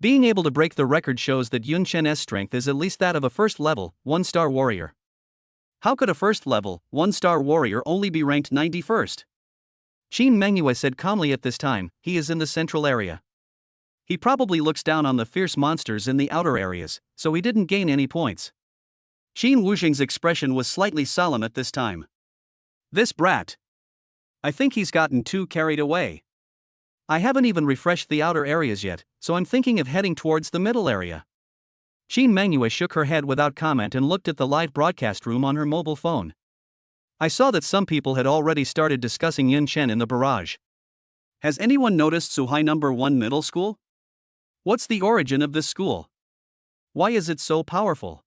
Being able to break the record shows that Yun Chen's strength is at least that of a first-level, 1-star warrior. How could a first-level, 1-star warrior only be ranked 91st? Qin Mengyue said calmly at this time, he is in the central area. He probably looks down on the fierce monsters in the outer areas, so he didn't gain any points. Qin Wuzheng's expression was slightly solemn at this time. This brat. I think he's gotten too carried away. I haven't even refreshed the outer areas yet, so I'm thinking of heading towards the middle area. Qin Mengyue shook her head without comment and looked at the live broadcast room on her mobile phone. I saw that some people had already started discussing Yun Chen in the barrage. Has anyone noticed Suhai No. 1 Middle School? What's the origin of this school? Why is it so powerful?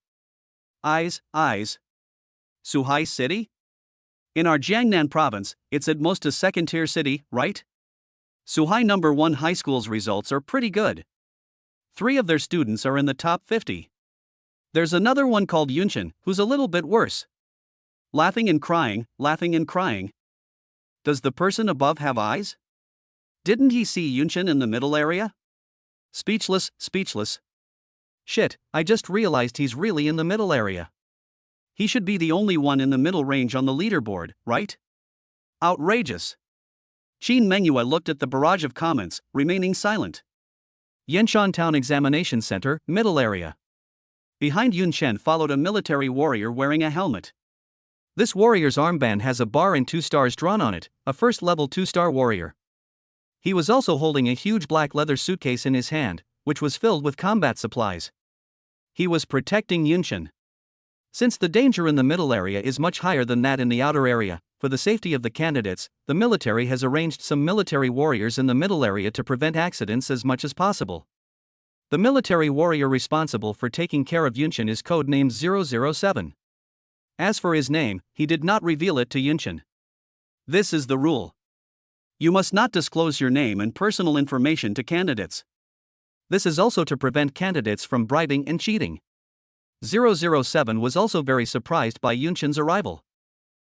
Eyes. Suhai City? In our Jiangnan province, it's at most a second-tier city, right? Suhai No. 1 High School's results are pretty good. 3 of their students are in the top 50. There's another one called Yunchen, who's a little bit worse. Laughing and crying. Does the person above have eyes? Didn't he see Yunchen in the middle area? Speechless. Shit, I just realized he's really in the middle area. He should be the only one in the middle range on the leaderboard, right? Outrageous. Qin Mengyue looked at the barrage of comments, remaining silent. Yanshan Town Examination Center, middle area. Behind Yun Chen followed a military warrior wearing a helmet. This warrior's armband has a bar and 2 stars drawn on it, a first-level 2-star warrior. He was also holding a huge black leather suitcase in his hand, which was filled with combat supplies. He was protecting Yun Chen. Since the danger in the middle area is much higher than that in the outer area, for the safety of the candidates, the military has arranged some military warriors in the middle area to prevent accidents as much as possible. The military warrior responsible for taking care of Yun Chen is codenamed 007. As for his name, he did not reveal it to Yun Chen. This is the rule. You must not disclose your name and personal information to candidates. This is also to prevent candidates from bribing and cheating. 007 was also very surprised by Yun Chen's arrival.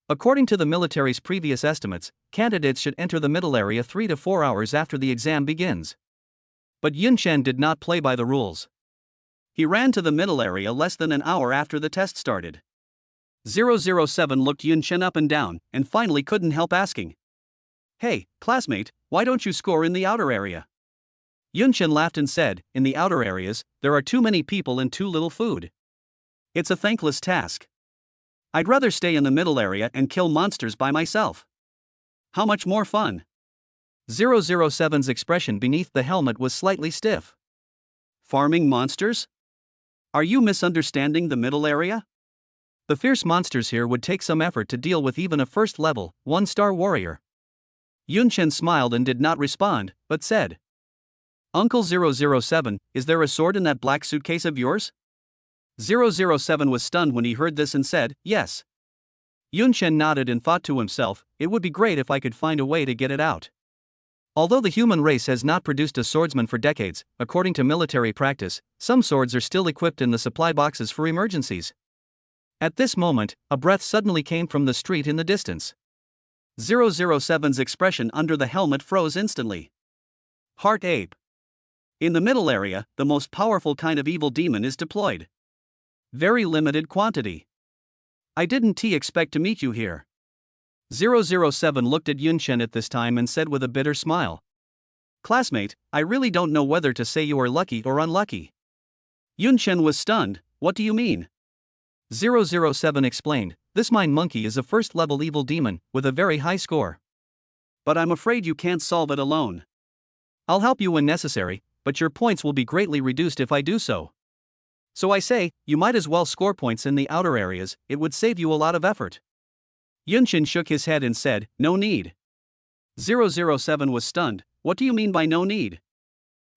According to the military's previous estimates, candidates should enter the middle area 3 to 4 hours after the exam begins. But Yun Chen did not play by the rules. He ran to the middle area less than an hour after the test started. 007 looked Yun Chen up and down, and finally couldn't help asking, "Hey, classmate, why don't you score in the outer area?" Yun Chen laughed and said, "In the outer areas, there are too many people and too little food. It's a thankless task. I'd rather stay in the middle area and kill monsters by myself. How much more fun?" 007's expression beneath the helmet was slightly stiff. "Farming monsters? Are you misunderstanding the middle area? The fierce monsters here would take some effort to deal with even a first-level, 1-star warrior." Yun Chen smiled and did not respond, but said, "Uncle 007, is there a sword in that black suitcase of yours?" 007 was stunned when he heard this and said, "Yes." Yun Chen nodded and thought to himself, "It would be great if I could find a way to get it out." Although the human race has not produced a swordsman for decades, according to military practice, some swords are still equipped in the supply boxes for emergencies. At this moment, a breath suddenly came from the street in the distance. 007's expression under the helmet froze instantly. Part.If. In the middle area, the most powerful kind of evil demon is deployed. Very limited quantity. I didn't expect to meet you here. 007 looked at Yun Chen at this time and said with a bitter smile, "Classmate, I really don't know whether to say you are lucky or unlucky." Yun Chen was stunned. "What do you mean?" 007 explained, "This mine monkey is a first-level evil demon, with a very high score. But I'm afraid you can't solve it alone. I'll help you when necessary, but your points will be greatly reduced if I do so. So I say, you might as well score points in the outer areas, it would save you a lot of effort." Yun Chen shook his head and said, "No need." 007 was stunned. "What do you mean by no need?"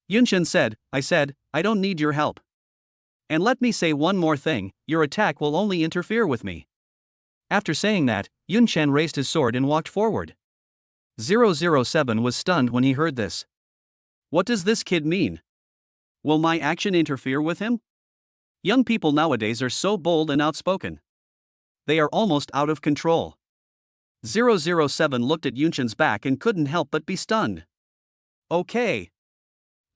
Yun Chen said, I don't need your help. And let me say one more thing, your attack will only interfere with me." After saying that, Yun Chen raised his sword and walked forward. 007 was stunned when he heard this. What does this kid mean? Will my action interfere with him? Young people nowadays are so bold and outspoken. They are almost out of control. 007 looked at Yun Chen's back and couldn't help but be stunned. "Okay.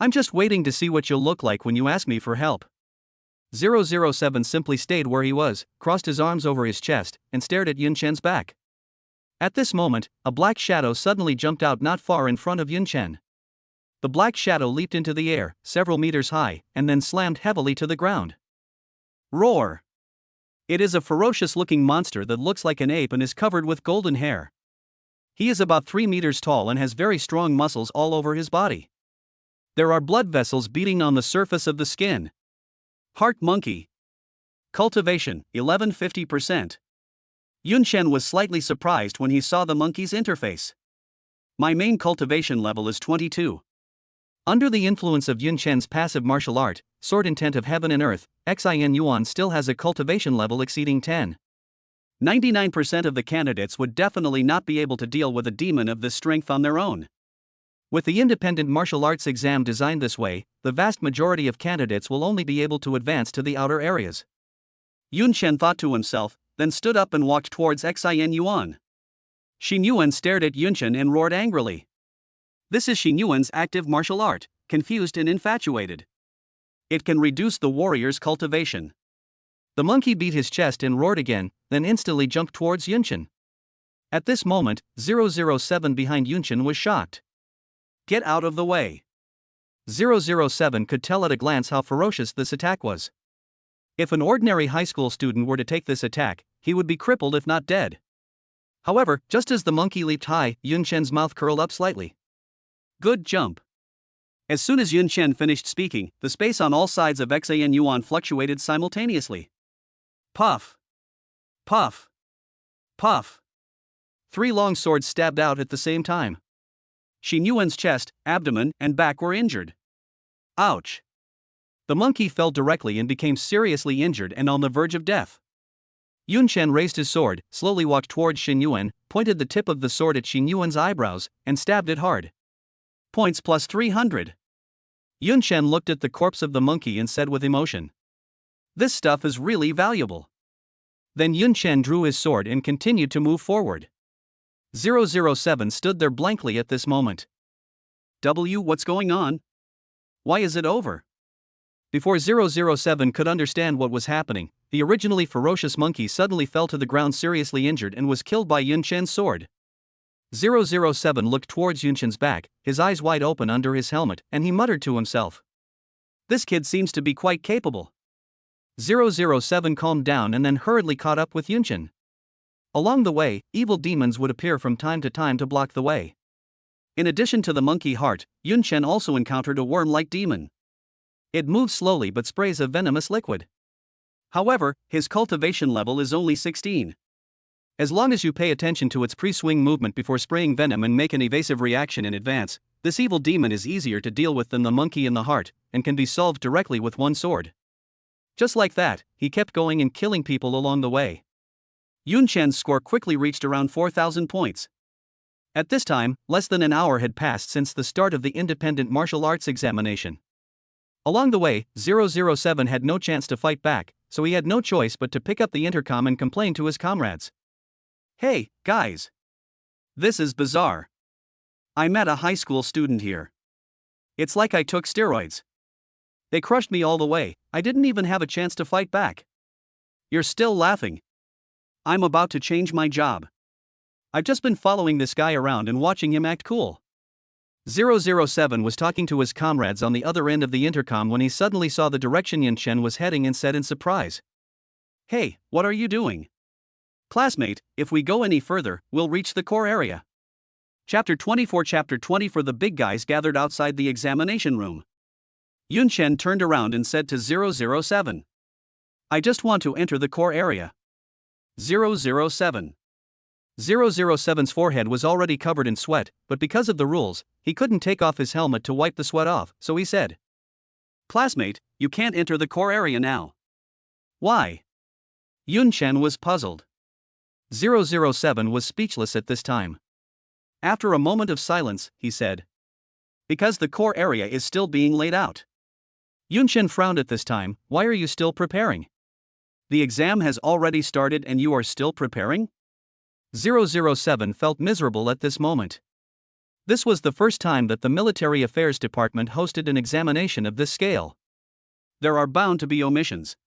I'm just waiting to see what you'll look like when you ask me for help." 007 simply stayed where he was, crossed his arms over his chest, and stared at Yun Chen's back. At this moment, a black shadow suddenly jumped out not far in front of Yun Chen. The black shadow leaped into the air, several meters high, and then slammed heavily to the ground. Roar! It is a ferocious-looking monster that looks like an ape and is covered with golden hair. He is about 3 meters tall and has very strong muscles all over his body. There are blood vessels beating on the surface of the skin. Heart monkey. Cultivation, 1150%. Yun Chen was slightly surprised when he saw the monkey's interface. My main cultivation level is 22. Under the influence of Yun Chen's passive martial art, Sword Intent of Heaven and Earth, Xin Yuan still has a cultivation level exceeding 10. 99% of the candidates would definitely not be able to deal with a demon of this strength on their own. With the independent martial arts exam designed this way, the vast majority of candidates will only be able to advance to the outer areas. Yun Chen thought to himself, then stood up and walked towards Xin Yuan. Xin Yuan stared at Yun Chen and roared angrily. This is Xin Yuan's active martial art, confused and infatuated. It can reduce the warrior's cultivation. The monkey beat his chest and roared again, then instantly jumped towards Yun Chen. At this moment, 007 behind Yun Chen was shocked. Get out of the way. 007 could tell at a glance how ferocious this attack was. If an ordinary high school student were to take this attack, he would be crippled if not dead. However, just as the monkey leaped high, Yun Chen's mouth curled up slightly. Good jump. As soon as Yun Chen finished speaking, the space on all sides of Xan Yuan fluctuated simultaneously. Puff. Puff. Puff. 3 long swords stabbed out at the same time. Xin Yuan's chest, abdomen, and back were injured. Ouch. The monkey fell directly and became seriously injured and on the verge of death. Yun Chen raised his sword, slowly walked towards Xin Yuan, pointed the tip of the sword at Xin Yuan's eyebrows, and stabbed it hard. Points plus 300. Yun Chen looked at the corpse of the monkey and said with emotion, "This stuff is really valuable." Then Yun Chen drew his sword and continued to move forward. 007 stood there blankly at this moment. What's going on? Why is it over? Before 007 could understand what was happening, the originally ferocious monkey suddenly fell to the ground seriously injured and was killed by Yun Chen's sword. 007 looked towards Yun Chen's back, his eyes wide open under his helmet, and he muttered to himself, "This kid seems to be quite capable." 007 calmed down and then hurriedly caught up with Yun Chen. Along the way, evil demons would appear from time to time to block the way. In addition to the monkey heart, Yun Chen also encountered a worm-like demon. It moves slowly but sprays a venomous liquid. However, his cultivation level is only 16. As long as you pay attention to its pre-swing movement before spraying venom and make an evasive reaction in advance, this evil demon is easier to deal with than the monkey in the heart, and can be solved directly with one sword. Just like that, he kept going and killing people along the way. Yun Chen's score quickly reached around 4,000 points. At this time, less than an hour had passed since the start of the independent martial arts examination. Along the way, 007 had no chance to fight back, so he had no choice but to pick up the intercom and complain to his comrades. "Hey, guys! This is bizarre. I met a high school student here. It's like I took steroids. They crushed me all the way, I didn't even have a chance to fight back. You're still laughing. I'm about to change my job. I've just been following this guy around and watching him act cool." 007 was talking to his comrades on the other end of the intercom when he suddenly saw the direction Yun Chen was heading and said in surprise, "Hey, what are you doing? Classmate, if we go any further, we'll reach the core area." Chapter 24 Chapter 20 For the big guys gathered outside the examination room. Yun Chen turned around and said to 007, "I just want to enter the core area." 007. 007's forehead was already covered in sweat, but because of the rules, he couldn't take off his helmet to wipe the sweat off, so he said, "Classmate, you can't enter the core area now." "Why?" Yun Chen was puzzled. 007 was speechless at this time. After a moment of silence, he said, "Because the core area is still being laid out." Yun Chen frowned at this time. "Why are you still preparing? The exam has already started and you are still preparing?" 007 felt miserable at this moment. This was the first time that the Military Affairs Department hosted an examination of this scale. There are bound to be omissions.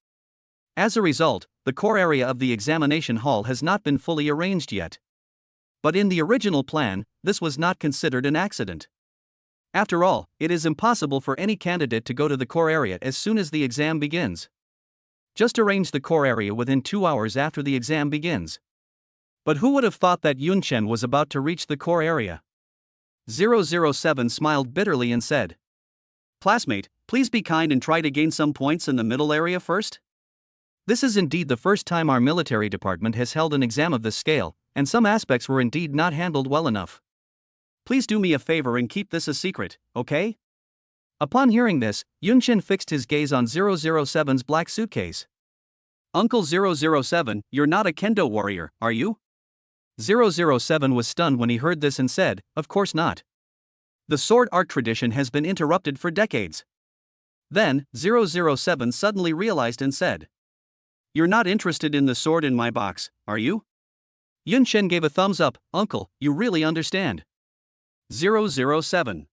As a result, the core area of the examination hall has not been fully arranged yet. But in the original plan, this was not considered an accident. After all, it is impossible for any candidate to go to the core area as soon as the exam begins. Just arrange the core area within 2 hours after the exam begins. But who would have thought that Yun Chen was about to reach the core area? 007 smiled bitterly and said, "Classmate, please be kind and try to gain some points in the middle area first." This is indeed the first time our military department has held an exam of this scale, and some aspects were indeed not handled well enough. Please do me a favor and keep this a secret, okay? Upon hearing this, Yun Chen fixed his gaze on 007's black suitcase. "Uncle 007, you're not a kendo warrior, are you?" 007 was stunned when he heard this and said, "Of course not. The sword art tradition has been interrupted for decades." Then, 007 suddenly realized and said, "You're not interested in the sword in my box, are you?" Yun Chen gave a thumbs up. "Uncle, you really understand." 007.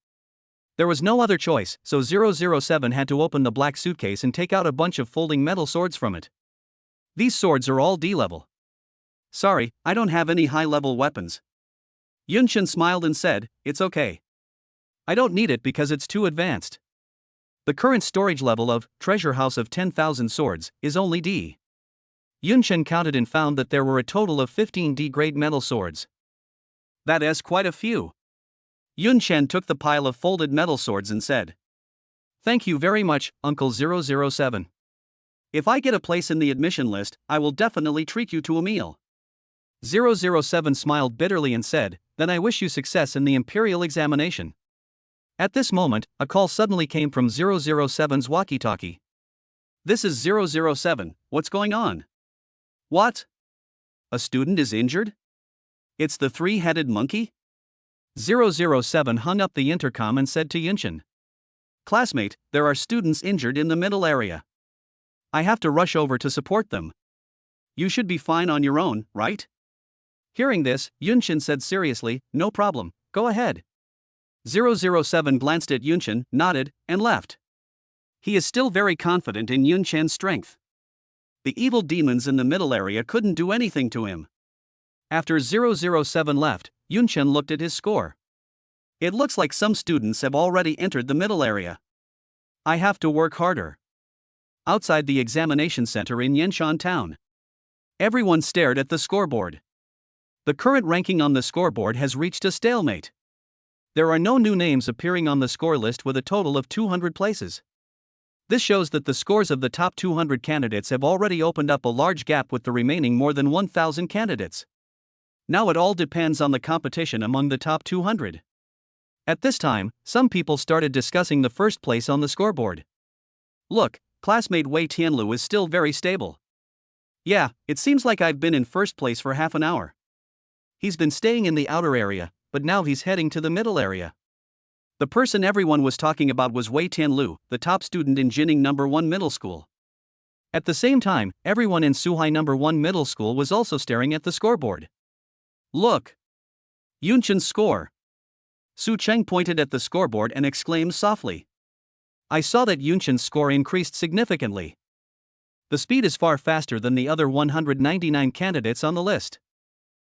There was no other choice, so 007 had to open the black suitcase and take out a bunch of folding metal swords from it. These swords are all D-level. "Sorry, I don't have any high-level weapons." Yun Chen smiled and said, "It's okay. I don't need it because it's too advanced." The current storage level of Treasure House of 10,000 Swords is only D. Yunchen counted and found that there were a total of 15 D-grade metal swords. That is quite a few. Yunchen took the pile of folded metal swords and said, "Thank you very much, Uncle 007. If I get a place in the admission list, I will definitely treat you to a meal." 007 smiled bitterly and said, "Then I wish you success in the Imperial examination." At this moment, a call suddenly came from 007's walkie-talkie. "This is 007, what's going on?" "What? A student is injured? It's the three-headed monkey?" 007 hung up the intercom and said to Yunchen, "Classmate, there are students injured in the middle area. I have to rush over to support them. You should be fine on your own, right?" Hearing this, Yunchen said seriously, "No problem, go ahead." 007 glanced at Yunchen, nodded, and left. He is still very confident in Yunchen's strength. The evil demons in the middle area couldn't do anything to him. After 007 left, Yunchen looked at his score. It looks like some students have already entered the middle area. I have to work harder. Outside the examination center in Yenshan town, everyone stared at the scoreboard. The current ranking on the scoreboard has reached a stalemate. There are no new names appearing on the score list with a total of 200 places. This shows that the scores of the top 200 candidates have already opened up a large gap with the remaining more than 1,000 candidates. Now it all depends on the competition among the top 200. At this time, some people started discussing the first place on the scoreboard. "Look, classmate Wei Tianlu is still very stable. Yeah, it seems like I've been in first place for half an hour. He's been staying in the outer area, but now he's heading to the middle area." The person everyone was talking about was Wei Tianlu, the top student in Jining No. 1 Middle School. At the same time, everyone in Suhai No. 1 Middle School was also staring at the scoreboard. "Look! Yunchen's score!" Su Cheng pointed at the scoreboard and exclaimed softly. "I saw that Yunchen's score increased significantly. The speed is far faster than the other 199 candidates on the list."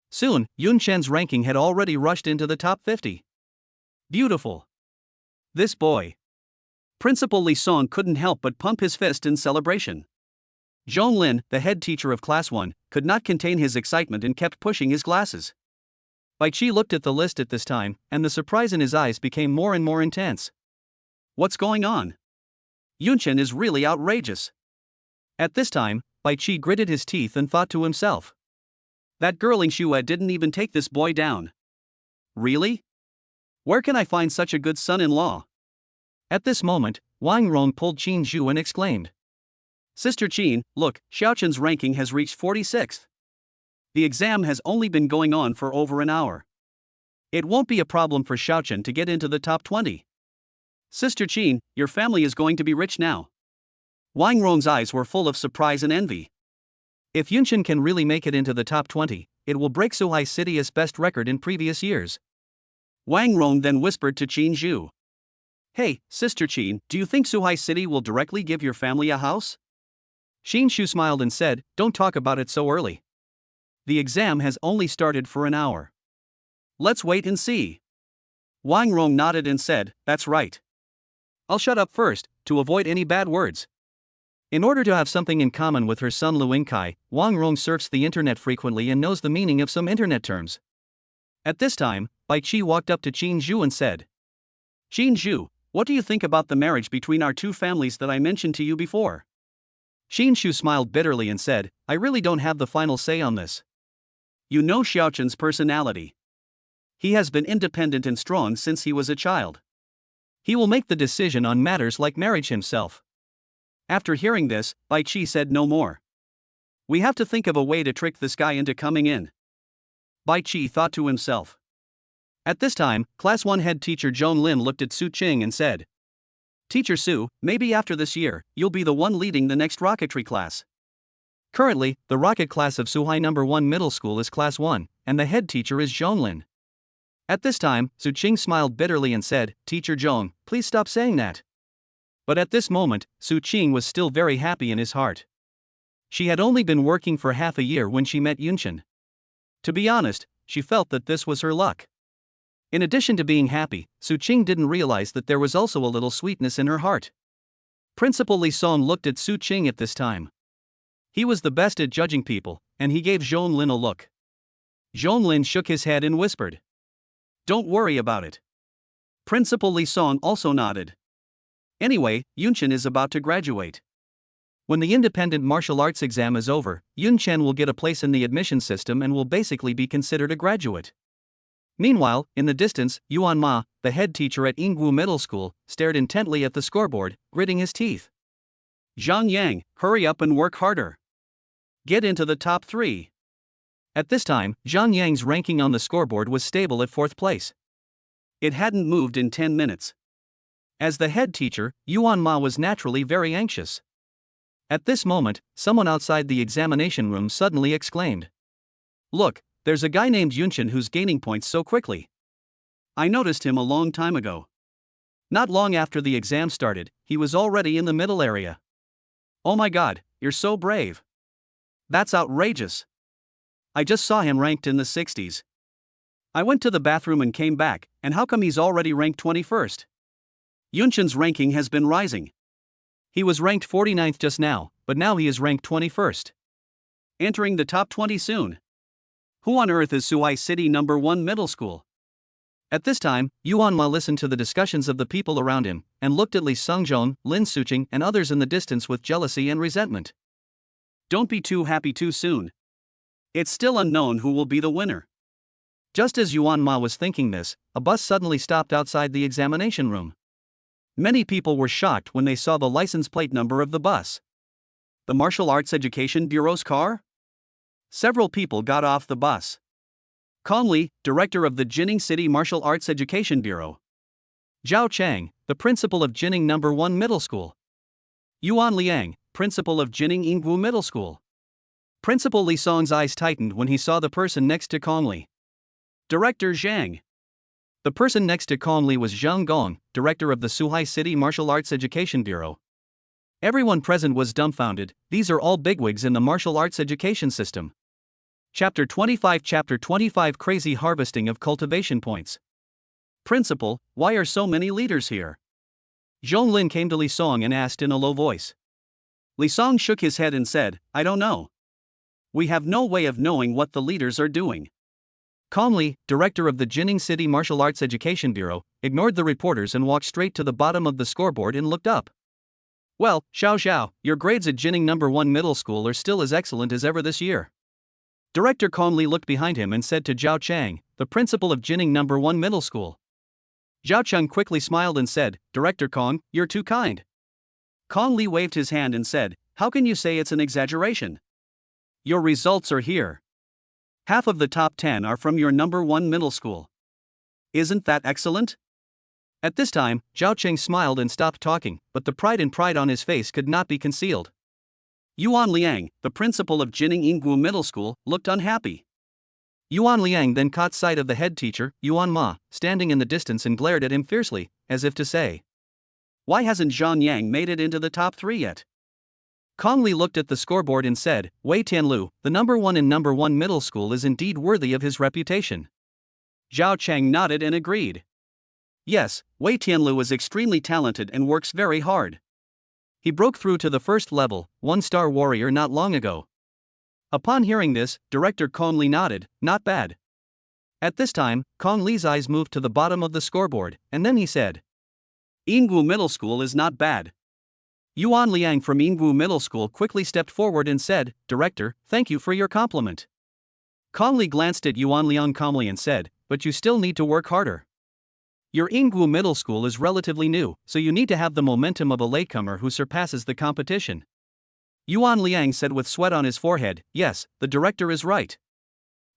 Soon, Yunchen's ranking had already rushed into the top 50. Beautiful. This boy. Principal Li Song couldn't help but pump his fist in celebration. Zhong Lin, the head teacher of Class 1, could not contain his excitement and kept pushing his glasses. Bai Qi looked at the list at this time, and the surprise in his eyes became more and more intense. What's going on? Yunchen is really outrageous. At this time, Bai Qi gritted his teeth and thought to himself. That girl Ling Xue didn't even take this boy down. Really? Where can I find such a good son-in-law? At this moment, Wang Rong pulled Qin Zhu and exclaimed. Sister Qin, look, Xiaoqin's ranking has reached 46th. The exam has only been going on for over an hour. It won't be a problem for Xiaoqin to get into the top 20. Sister Qin, your family is going to be rich now. Wang Rong's eyes were full of surprise and envy. If Yunchen can really make it into the top 20, it will break Suhai City's best record in previous years. Wang Rong then whispered to Qin Zhu. Hey, Sister Qin, do you think Suhai City will directly give your family a house? Qin Zhu smiled and said, don't talk about it so early. The exam has only started for an hour. Let's wait and see. Wang Rong nodded and said, that's right. I'll shut up first, to avoid any bad words. In order to have something in common with her son Lu Yingkai, Wang Rong surfs the internet frequently and knows the meaning of some internet terms. At this time, Bai Qi walked up to Qin Zhu and said, Qin Zhu, what do you think about the marriage between our two families that I mentioned to you before? Qin Zhu smiled bitterly and said, I really don't have the final say on this. You know Xiaoqin's personality. He has been independent and strong since he was a child. He will make the decision on matters like marriage himself. After hearing this, Bai Qi said no more. We have to think of a way to trick this guy into coming in. Bai Qi thought to himself. At this time, Class 1 head teacher Zhong Lin looked at Su Qing and said, Teacher Su, maybe after this year, you'll be the one leading the next rocketry class. Currently, the rocket class of Suhai No. 1 Middle School is Class 1, and the head teacher is Zhong Lin. At this time, Su Qing smiled bitterly and said, Teacher Zhong, please stop saying that. But at this moment, Su Qing was still very happy in his heart. She had only been working for half a year when she met Yunchen. To be honest, she felt that this was her luck. In addition to being happy, Su Qing didn't realize that there was also a little sweetness in her heart. Principal Li Song looked at Su Qing at this time. He was the best at judging people, and he gave Zhong Lin a look. Zhong Lin shook his head and whispered, "Don't worry about it." Principal Li Song also nodded. Anyway, Yunchen is about to graduate. When the independent martial arts exam is over, Yunchen will get a place in the admission system and will basically be considered a graduate. Meanwhile, in the distance, Yuan Ma, the head teacher at Yingwu Middle School, stared intently at the scoreboard, gritting his teeth. "Zhang Yang, hurry up and work harder. Get into the top 3. At this time, Zhang Yang's ranking on the scoreboard was stable at 4th place. It hadn't moved in 10 minutes. As the head teacher, Yuan Ma was naturally very anxious. At this moment, someone outside the examination room suddenly exclaimed, "Look, there's a guy named Yunchen who's gaining points so quickly. I noticed him a long time ago. Not long after the exam started, he was already in the middle area. Oh my god, you're so brave. That's outrageous. I just saw him ranked in the 60s. I went to the bathroom and came back, and how come he's already ranked 21st? Yunchen's ranking has been rising. He was ranked 49th just now, but now he is ranked 21st. Entering the top 20 soon. Who on earth is Suhai City number 1 middle school?" At this time, Yuan Ma listened to the discussions of the people around him, and looked at Li Songzhong, Lin Suqing, and others in the distance with jealousy and resentment. Don't be too happy too soon. It's still unknown who will be the winner. Just as Yuan Ma was thinking this, a bus suddenly stopped outside the examination room. Many people were shocked when they saw the license plate number of the bus. The Martial Arts Education Bureau's car? Several people got off the bus. Kong Li, director of the Jining City Martial Arts Education Bureau. Zhao Chang, the principal of Jining No. 1 Middle School. Yuan Liang, principal of Jining Yingwu Middle School. Principal Li Song's eyes tightened when he saw the person next to Kong Li. Director Zhang. The person next to Kong Li was Zhang Gong, director of the Suhai City Martial Arts Education Bureau. Everyone present was dumbfounded. These are all bigwigs in the martial arts education system. Chapter 25 Crazy Harvesting of Cultivation Points. Principal, why are so many leaders here? Zhong Lin came to Li Song and asked in a low voice. Li Song shook his head and said, "I don't know. We have no way of knowing what the leaders are doing." Kong Li, director of the Jining City Martial Arts Education Bureau, ignored the reporters and walked straight to the bottom of the scoreboard and looked up. "Well, Xiao, your grades at Jining No. 1 Middle School are still as excellent as ever this year." Director Kong Li looked behind him and said to Zhao Chang, the principal of Jining No. 1 Middle School. Zhao Chang quickly smiled and said, "Director Kong, you're too kind." Kong Li waved his hand and said, "How can you say it's an exaggeration? Your results are here. Half of the top 10 are from your No. 1 Middle School. Isn't that excellent?" At this time, Zhao Cheng smiled and stopped talking, but the pride on his face could not be concealed. Yuan Liang, the principal of Jining Yingwu Middle School, looked unhappy. Yuan Liang then caught sight of the head teacher, Yuan Ma, standing in the distance and glared at him fiercely, as if to say, "Why hasn't Zhang Yang made it into the top 3 yet?" Kong Li looked at the scoreboard and said, "Wei Tianlu, the No. 1 in No. 1 Middle School is indeed worthy of his reputation." Zhao Chang nodded and agreed. Yes, Wei Tianlu is extremely talented and works very hard. He broke through to the first level, 1-star warrior not long ago. Upon hearing this, Director Kong Li nodded, "Not bad." At this time, Kong Li's eyes moved to the bottom of the scoreboard, and then he said, "Yingwu Middle School is not bad." Yuan Liang from Yingwu Middle School quickly stepped forward and said, "Director, thank you for your compliment." Kong Li glanced at Yuan Liang calmly and said, "But you still need to work harder. Your Yingwu Middle School is relatively new, so you need to have the momentum of a latecomer who surpasses the competition." Yuan Liang said with sweat on his forehead, "Yes, the director is right."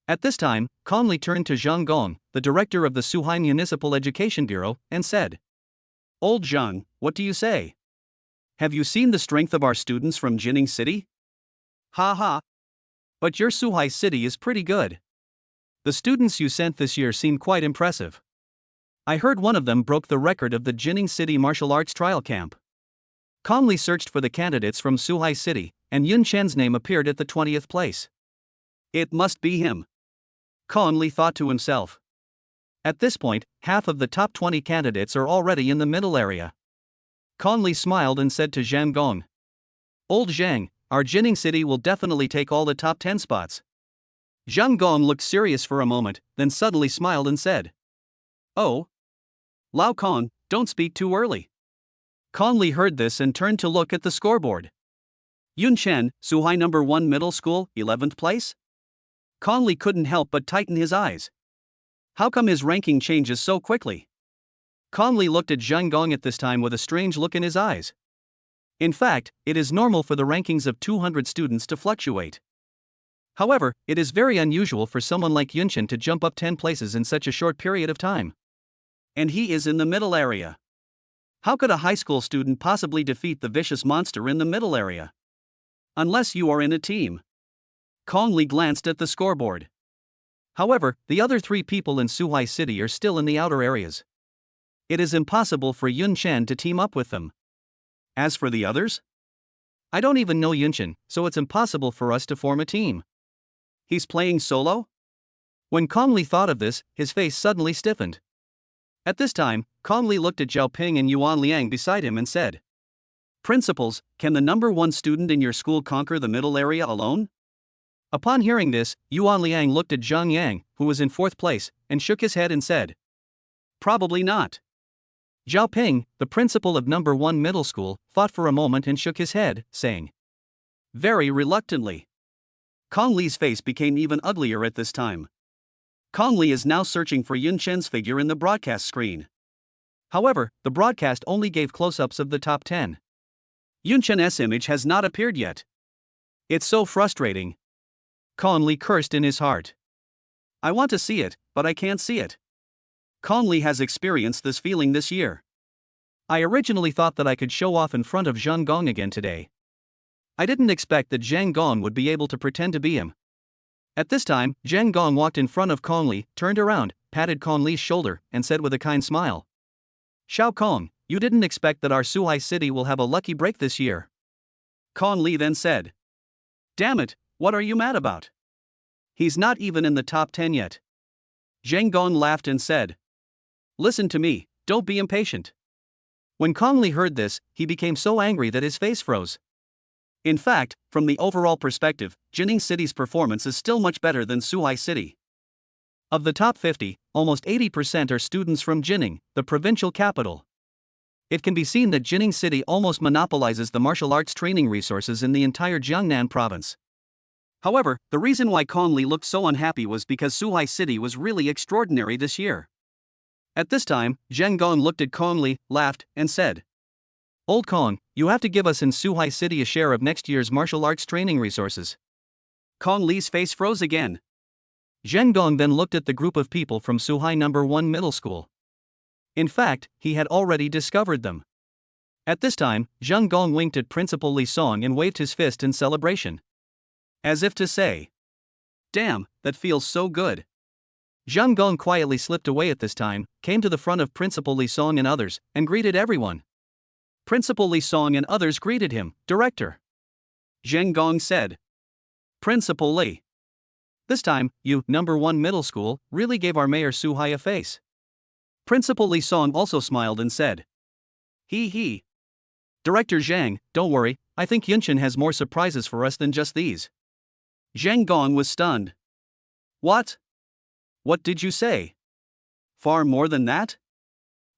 At this time, Kong Li turned to Zhang Gong, the director of the Suhai Municipal Education Bureau, and said, "Old Zhang, what do you say? Have you seen the strength of our students from Jining City? Ha ha. But your Suhai City is pretty good. The students you sent this year seem quite impressive. I heard one of them broke the record of the Jining City Martial Arts Trial Camp." Kong Li searched for the candidates from Suhai City, and Yun Chen's name appeared at the 20th place. It must be him. Kong Li thought to himself. At this point, half of the top 20 candidates are already in the middle area. Con Li smiled and said to Zhang Gong, "Old Zhang, our Jining City will definitely take all the top 10 spots." Zhang Gong looked serious for a moment, then suddenly smiled and said, "Oh? Lao Con, don't speak too early." Con Li heard this and turned to look at the scoreboard. Yun Chen, Suhai number 1 middle school, 11th place? Con Li couldn't help but tighten his eyes. How come his ranking changes so quickly? Con Li looked at Zhang Gong at this time with a strange look in his eyes. In fact, it is normal for the rankings of 200 students to fluctuate. However, it is very unusual for someone like Yun Chen to jump up 10 places in such a short period of time. And he is in the middle area. How could a high school student possibly defeat the vicious monster in the middle area? Unless you are in a team. Kong Li glanced at the scoreboard. However, the other 3 people in Suhai City are still in the outer areas. It is impossible for Yun Chen to team up with them. As for the others? I don't even know Yun Chen, so it's impossible for us to form a team. He's playing solo? When Kong Li thought of this, his face suddenly stiffened. At this time, Kong Li looked at Zhao Ping and Yuan Liang beside him and said, "Principals, can the number 1 student in your school conquer the middle area alone?" Upon hearing this, Yuan Liang looked at Zhang Yang, who was in 4th place, and shook his head and said, "Probably not." Zhao Ping, the principal of number 1 middle school, thought for a moment and shook his head, saying, very reluctantly. Kong Li's face became even uglier at this time. Kong Li is now searching for Yun Chen's figure in the broadcast screen. However, the broadcast only gave close-ups of the top 10. Yun Chen's image has not appeared yet. It's so frustrating. Kong Li cursed in his heart. I want to see it, but I can't see it. Kong Li has experienced this feeling this year. I originally thought that I could show off in front of Zhang Gong again today. I didn't expect that Zhang Gong would be able to pretend to be him. At this time, Zhang Gong walked in front of Kong Li, turned around, patted Kong Li's shoulder, and said with a kind smile, "Xiao Kong, you didn't expect that our Suhai City will have a lucky break this year." Kong Li then said, "Damn it, what are you mad about? He's not even in the top 10 yet." Zhang Gong laughed and said, "Listen to me, don't be impatient." When Kong Li heard this, he became so angry that his face froze. In fact, from the overall perspective, Jining City's performance is still much better than Suhai City. Of the top 50, almost 80% are students from Jining, the provincial capital. It can be seen that Jining City almost monopolizes the martial arts training resources in the entire Jiangnan province. However, the reason why Kong Li looked so unhappy was because Suhai City was really extraordinary this year. At this time, Zhang Gong looked at Kong Li, laughed, and said, "Old Kong, you have to give us in Suhai City a share of next year's martial arts training resources." Kong Li's face froze again. Zhang Gong then looked at the group of people from Suhai number 1 middle school. In fact, he had already discovered them. At this time, Zhang Gong winked at Principal Li Song and waved his fist in celebration. As if to say, "Damn, that feels so good." Zhang Gong quietly slipped away at this time, came to the front of Principal Li Song and others, and greeted everyone. Principal Li Song and others greeted him, "Director." Zhang Gong said, "Principal Li. This time, you, number 1 middle school, really gave our mayor Suhai a face." Principal Li Song also smiled and said, "He. Director Zhang, don't worry, I think Yun Chen has more surprises for us than just these." Zhang Gong was stunned. "What? What did you say? Far more than that?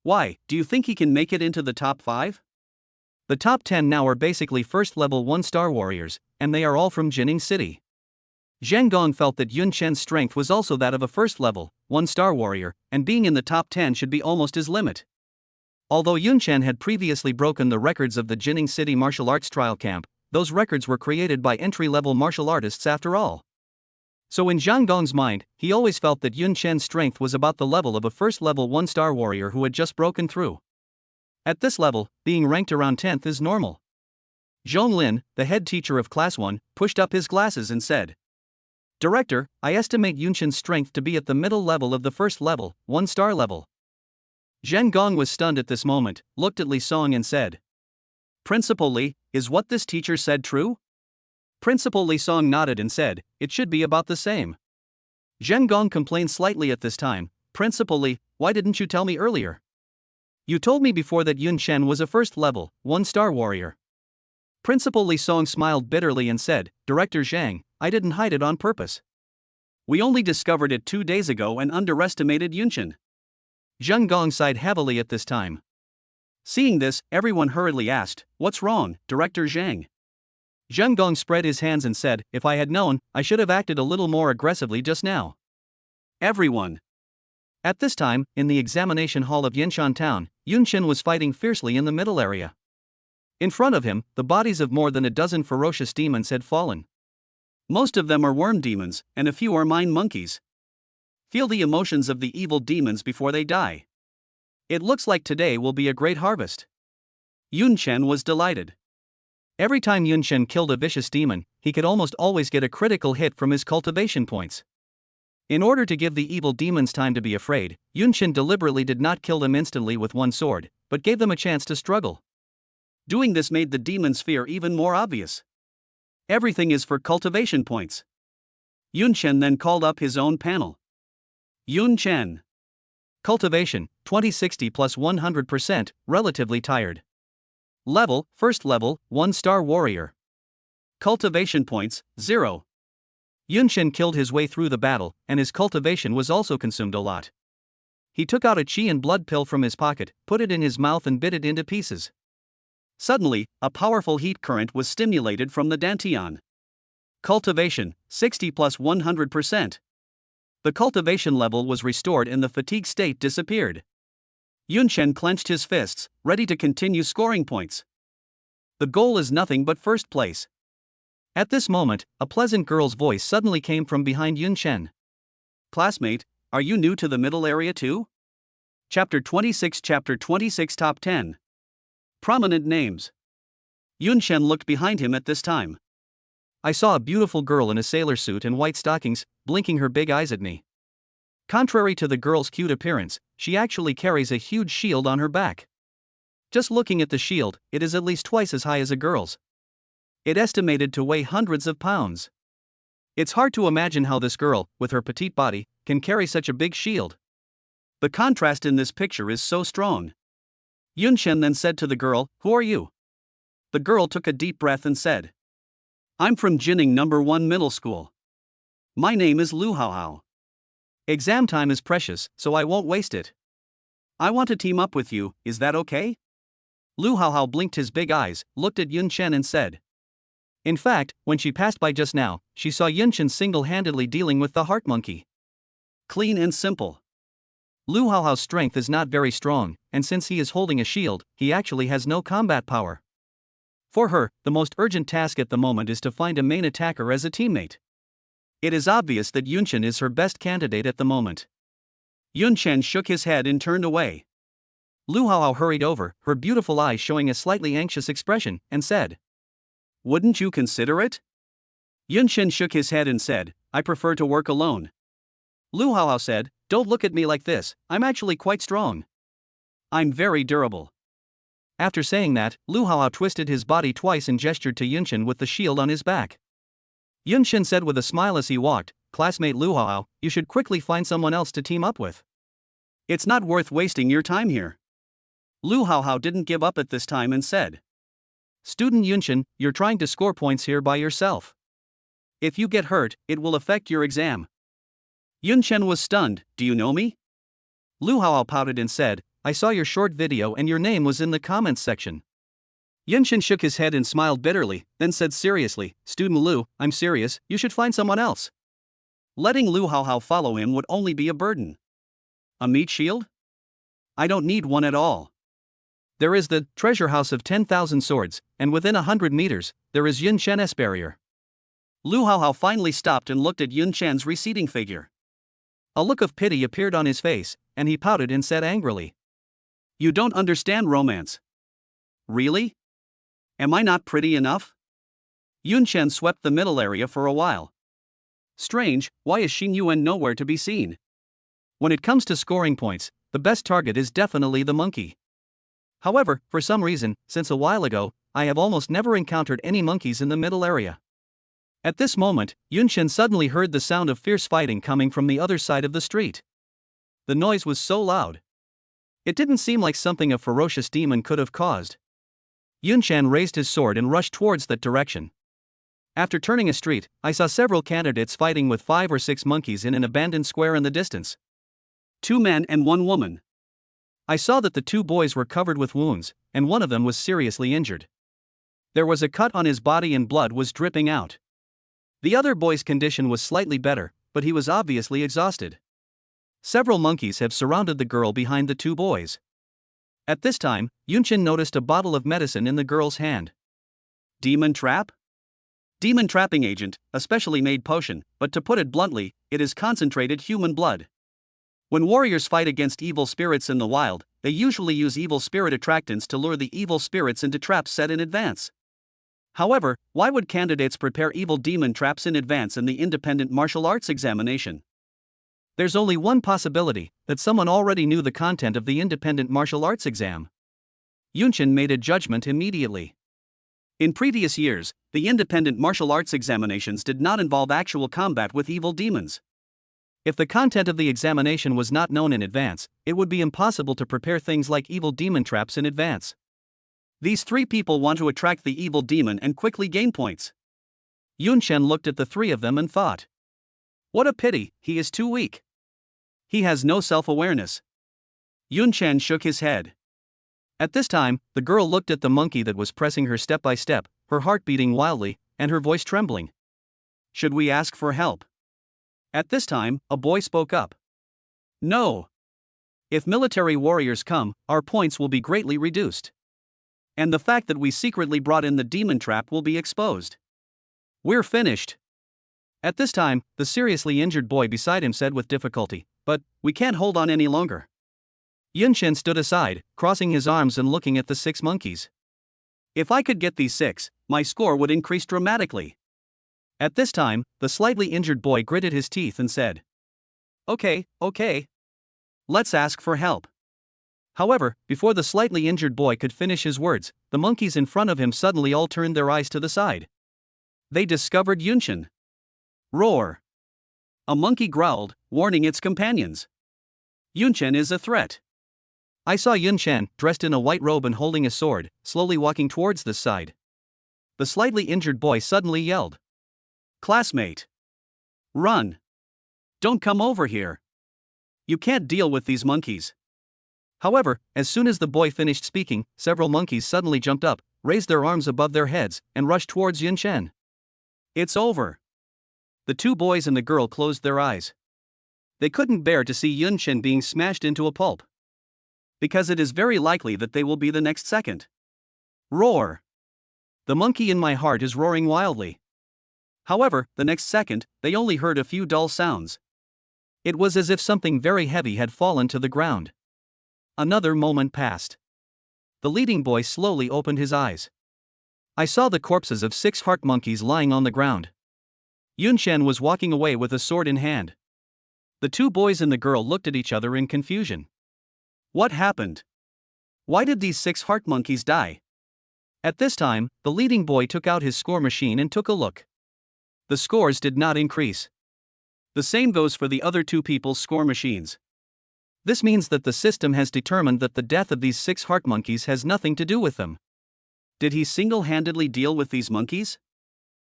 Why, do you think he can make it into the top 5? The top 10 now are basically first-level 1-star warriors, and they are all from Jining City." Zhang Gong felt that Yun Chen's strength was also that of a first-level, 1-star warrior, and being in the top 10 should be almost his limit. Although Yun Chen had previously broken the records of the Jining City martial arts trial camp, those records were created by entry-level martial artists after all. So in Zhang Gong's mind, he always felt that Yun Chen's strength was about the level of a first-level 1-star warrior who had just broken through. At this level, being ranked around 10th is normal. Zhong Lin, the head teacher of Class 1, pushed up his glasses and said, "Director, I estimate Yun Chen's strength to be at the middle level of the first level, 1-star level." Zhang Gong was stunned at this moment, looked at Li Song and said, "Principal Li, is what this teacher said true?" Principal Li Song nodded and said, "It should be about the same." Zhang Gong complained slightly at this time, "Principal Li, why didn't you tell me earlier? You told me before that Yun Chen was a first level, 1-star warrior. Principal Li Song smiled bitterly and said, Director Zhang, I didn't hide it on purpose. We only discovered it 2 days ago and underestimated Yun Chen. Zheng Gong sighed heavily at this time. Seeing this, everyone hurriedly asked, What's wrong, Director Zhang? Zheng Gong spread his hands and said, If I had known, I should have acted a little more aggressively just now. Everyone. At this time, in the examination hall of Yanshan Town, Yun Chen was fighting fiercely in the middle area. In front of him, the bodies of more than a dozen ferocious demons had fallen. Most of them are worm demons, and a few are mind monkeys. Feel the emotions of the evil demons before they die. It looks like today will be a great harvest. Yun Chen was delighted. Every time Yun Chen killed a vicious demon, he could almost always get a critical hit from his cultivation points. In order to give the evil demons time to be afraid, Yun Chen deliberately did not kill them instantly with one sword, but gave them a chance to struggle. Doing this made the demons' fear even more obvious. Everything is for cultivation points. Yun Chen then called up his own panel. Yun Chen. Cultivation, 2060 plus 100%, relatively tired. Level, first level, 1-star warrior. Cultivation points, 0. Yun Chen killed his way through the battle, and his cultivation was also consumed a lot. He took out a qi and blood pill from his pocket, put it in his mouth and bit it into pieces. Suddenly, a powerful heat current was stimulated from the dantian. Cultivation, 60 plus 100%. The cultivation level was restored and the fatigue state disappeared. Yun Chen clenched his fists, ready to continue scoring points. The goal is nothing but first place. At this moment, a pleasant girl's voice suddenly came from behind Yun Chen. Classmate, are you new to the middle area too? Chapter 26 Top 10. Prominent names. Yun Chen looked behind him at this time. I saw a beautiful girl in a sailor suit and white stockings, blinking her big eyes at me. Contrary to the girl's cute appearance, she actually carries a huge shield on her back. Just looking at the shield, it is at least twice as high as a girl's. It estimated to weigh hundreds of pounds. It's hard to imagine how this girl, with her petite body, can carry such a big shield. The contrast in this picture is so strong. Yun Chen then said to the girl, Who are you? The girl took a deep breath and said, I'm from Jining No. 1 Middle School. My name is Lu Haohao. Exam time is precious, so I won't waste it. I want to team up with you, is that okay? Lu Haohao blinked his big eyes, looked at Yun Chen and said. In fact, when she passed by just now, she saw Yun Chen single-handedly dealing with the heart monkey. Clean and simple. Lu Haohao's strength is not very strong, and since he is holding a shield, he actually has no combat power. For her, the most urgent task at the moment is to find a main attacker as a teammate. It is obvious that Yun Chen is her best candidate at the moment. Yun Chen shook his head and turned away. Lu Haohao hurried over, her beautiful eyes showing a slightly anxious expression, and said, Wouldn't you consider it? Yun Chen shook his head and said, I prefer to work alone. Lu Haohao said, Don't look at me like this, I'm actually quite strong. I'm very durable. After saying that, Lu Haohao twisted his body twice and gestured to Yun Chen with the shield on his back. Yun Chen said with a smile as he walked, Classmate Lu Haohao, you should quickly find someone else to team up with. It's not worth wasting your time here. Lu Haohao didn't give up at this time and said, Student Yun Chen, you're trying to score points here by yourself. If you get hurt, it will affect your exam. Yun Chen was stunned, Do you know me? Lu Haohao pouted and said, I saw your short video and your name was in the comments section. Yun Chen shook his head and smiled bitterly, then said seriously, Student Lu, I'm serious, you should find someone else. Letting Lu Haohao follow him would only be a burden. A meat shield? I don't need one at all. There is the treasure house of 10,000 swords, and within 100 meters, there is Yun Chen's barrier. Lu Haohao finally stopped and looked at Yun Chen's receding figure. A look of pity appeared on his face, and he pouted and said angrily, You don't understand romance. Really? Am I not pretty enough? Yun Chen swept the middle area for a while. Strange, why is Xing Yuan nowhere to be seen? When it comes to scoring points, the best target is definitely the monkey. However, for some reason, since a while ago, I have almost never encountered any monkeys in the middle area. At this moment, Yun Chen suddenly heard the sound of fierce fighting coming from the other side of the street. The noise was so loud. It didn't seem like something a ferocious demon could have caused. Yunshan raised his sword and rushed towards that direction. After turning a street, I saw several candidates fighting with 5 or 6 monkeys in an abandoned square in the distance. 2 men and 1 woman. I saw that the 2 boys were covered with wounds, and one of them was seriously injured. There was a cut on his body and blood was dripping out. The other boy's condition was slightly better, but he was obviously exhausted. Several monkeys have surrounded the girl behind the 2 boys. At this time, Yunshin noticed a bottle of medicine in the girl's hand. Demon trap? Demon trapping agent, a specially made potion, but to put it bluntly, it is concentrated human blood. When warriors fight against evil spirits in the wild, they usually use evil spirit attractants to lure the evil spirits into traps set in advance. However, why would candidates prepare evil demon traps in advance in the independent martial arts examination? There's only one possibility, that someone already knew the content of the independent martial arts exam. Yunshin made a judgment immediately. In previous years, the independent martial arts examinations did not involve actual combat with evil demons. If the content of the examination was not known in advance, it would be impossible to prepare things like evil demon traps in advance. These 3 people want to attract the evil demon and quickly gain points. Yunshin looked at the 3 of them and thought, what a pity, he is too weak. He has no self-awareness. Yunshin shook his head. At this time, the girl looked at the monkey that was pressing her step by step, her heart beating wildly, and her voice trembling. Should we ask for help? At this time, a boy spoke up. No. If military warriors come, our points will be greatly reduced. And the fact that we secretly brought in the demon trap will be exposed. We're finished. At this time, the seriously injured boy beside him said with difficulty, but we can't hold on any longer. Yunshin stood aside, crossing his arms and looking at the 6 monkeys. If I could get these 6, my score would increase dramatically. At this time, the slightly injured boy gritted his teeth and said, okay. Let's ask for help. However, before the slightly injured boy could finish his words, the monkeys in front of him suddenly all turned their eyes to the side. They discovered Yunshin. Roar! A monkey growled, warning its companions. Yunshin is a threat. I saw Yunshin, dressed in a white robe and holding a sword, slowly walking towards this side. The slightly injured boy suddenly yelled. Classmate! Run! Don't come over here! You can't deal with these monkeys. However, as soon as the boy finished speaking, several monkeys suddenly jumped up, raised their arms above their heads, and rushed towards Yunshin. It's over. The 2 boys and the girl closed their eyes. They couldn't bear to see Yunshin being smashed into a pulp. Because it is very likely that they will be the next second. Roar! The monkey in my heart is roaring wildly. However, the next second, they only heard a few dull sounds. It was as if something very heavy had fallen to the ground. Another moment passed. The leading boy slowly opened his eyes. I saw the corpses of 6 heart monkeys lying on the ground. Yunshin was walking away with a sword in hand. The 2 boys and the girl looked at each other in confusion. What happened? Why did these 6 heart monkeys die? At this time, the leading boy took out his score machine and took a look. The scores did not increase. The same goes for the other 2 people's score machines. This means that the system has determined that the death of these 6 heart monkeys has nothing to do with them. Did he single-handedly deal with these monkeys?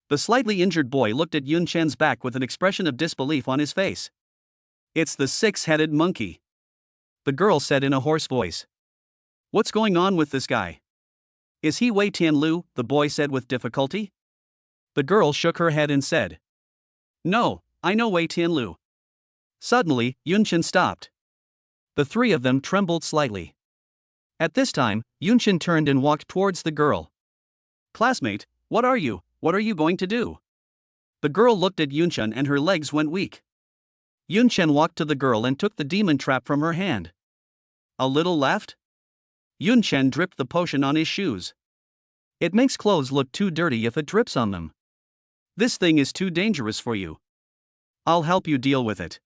The slightly injured boy looked at Yunshin's back with an expression of disbelief on his face. It's the 6-headed monkey. The girl said in a hoarse voice. What's going on with this guy? Is he Wei Tianlu? The boy said with difficulty. The girl shook her head and said. No, I know Wei Tianlu. Suddenly, Yunshin stopped. The 3 of them trembled slightly. At this time, Yunshin turned and walked towards the girl. Classmate, what are you going to do? The girl looked at Yunshin and her legs went weak. Yunshin walked to the girl and took the demon trap from her hand. A little left? Yunshin dripped the potion on his shoes. It makes clothes look too dirty if it drips on them. This thing is too dangerous for you. I'll help you deal with it.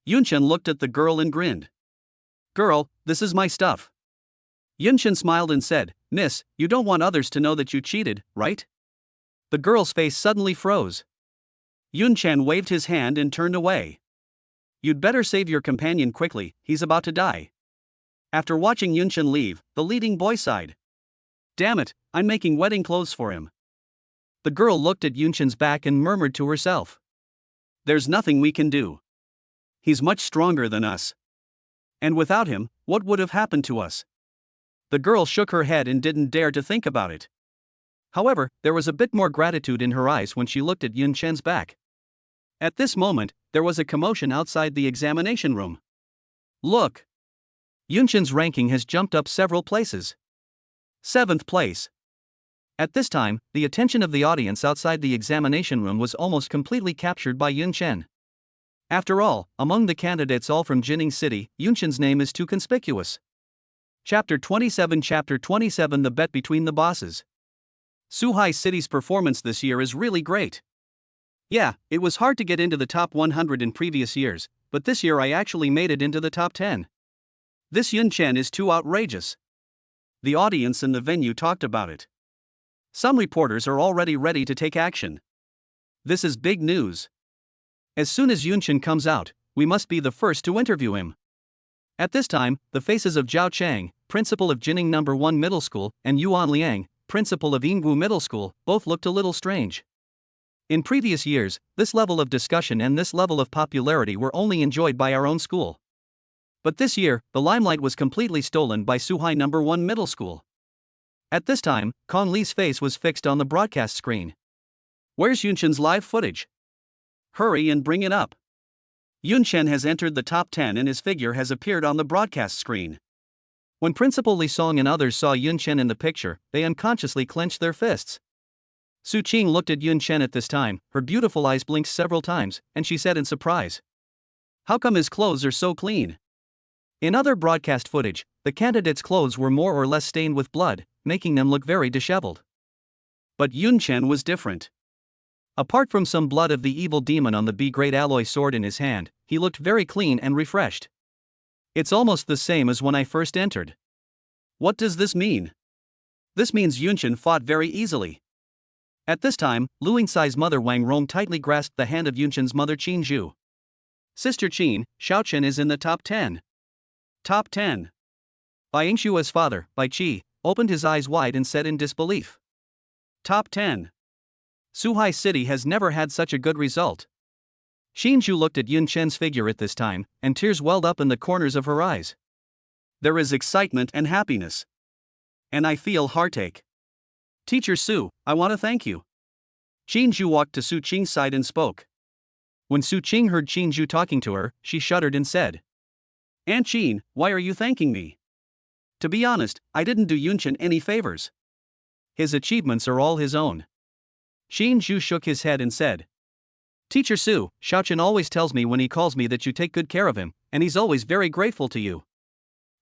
Yunshin looked at the girl and grinned. Girl, this is my stuff. Yunshin smiled and said, Miss, you don't want others to know that you cheated, right? The girl's face suddenly froze. Yunshin waved his hand and turned away. You'd better save your companion quickly, he's about to die. After watching Yunchen leave, the leading boy sighed. Damn it, I'm making wedding clothes for him. The girl looked at Yunchen's back and murmured to herself. There's nothing we can do. He's much stronger than us. And without him, what would have happened to us? The girl shook her head and didn't dare to think about it. However, there was a bit more gratitude in her eyes when she looked at Yunchen's back. At this moment, there was a commotion outside the examination room. Look! Yunchen's ranking has jumped up several places. 7th place. At this time, the attention of the audience outside the examination room was almost completely captured by Yunchen. After all, among the candidates all from Jining City, Yunchen's name is too conspicuous. Chapter 27 The Bet Between the Bosses. Suhai City's performance this year is really great. Yeah, it was hard to get into the top 100 in previous years, but this year I actually made it into the top 10. This Yunchen is too outrageous. The audience and the venue talked about it. Some reporters are already ready to take action. This is big news. As soon as Yunchen comes out, we must be the first to interview him. At this time, the faces of Zhao Chang, principal of Jining No. 1 Middle School, and Yuan Liang, principal of Yinggu Middle School, both looked a little strange. In previous years, this level of discussion and this level of popularity were only enjoyed by our own school. But this year, the limelight was completely stolen by Suhai No. 1 Middle School. At this time, Kong Li's face was fixed on the broadcast screen. Where's Yunchen's live footage? Hurry and bring it up. Yunchen has entered the top 10 and his figure has appeared on the broadcast screen. When Principal Li Song and others saw Yunchen in the picture, they unconsciously clenched their fists. Su Qing looked at Yunchen at this time, her beautiful eyes blinked several times, and she said in surprise, "How come his clothes are so clean?" In other broadcast footage, the candidates' clothes were more or less stained with blood, making them look very disheveled. But Yunchen was different. Apart from some blood of the evil demon on the B-grade alloy sword in his hand, he looked very clean and refreshed. It's almost the same as when I first entered. What does this mean? This means Yunchen fought very easily. At this time, Lu Yingsai's mother Wang Rong tightly grasped the hand of Yunchen's mother Qin Zhu. Sister Qin, Xiaochen is in the top 10. Top 10. Bai Yingshua's father, Bai Qi, opened his eyes wide and said in disbelief. Top 10. Suhai City has never had such a good result. Xinzhu looked at Yunchen's figure at this time, and tears welled up in the corners of her eyes. There is excitement and happiness. And I feel heartache. Teacher Su, I want to thank you. Xinzhu walked to Su Qing's side and spoke. When Su Qing heard Xinzhu talking to her, she shuddered and said, Aunt Qin, why are you thanking me? To be honest, I didn't do Yunchen any favors. His achievements are all his own. Xinzhu shook his head and said, Teacher Su, Xiaochen always tells me when he calls me that you take good care of him, and he's always very grateful to you.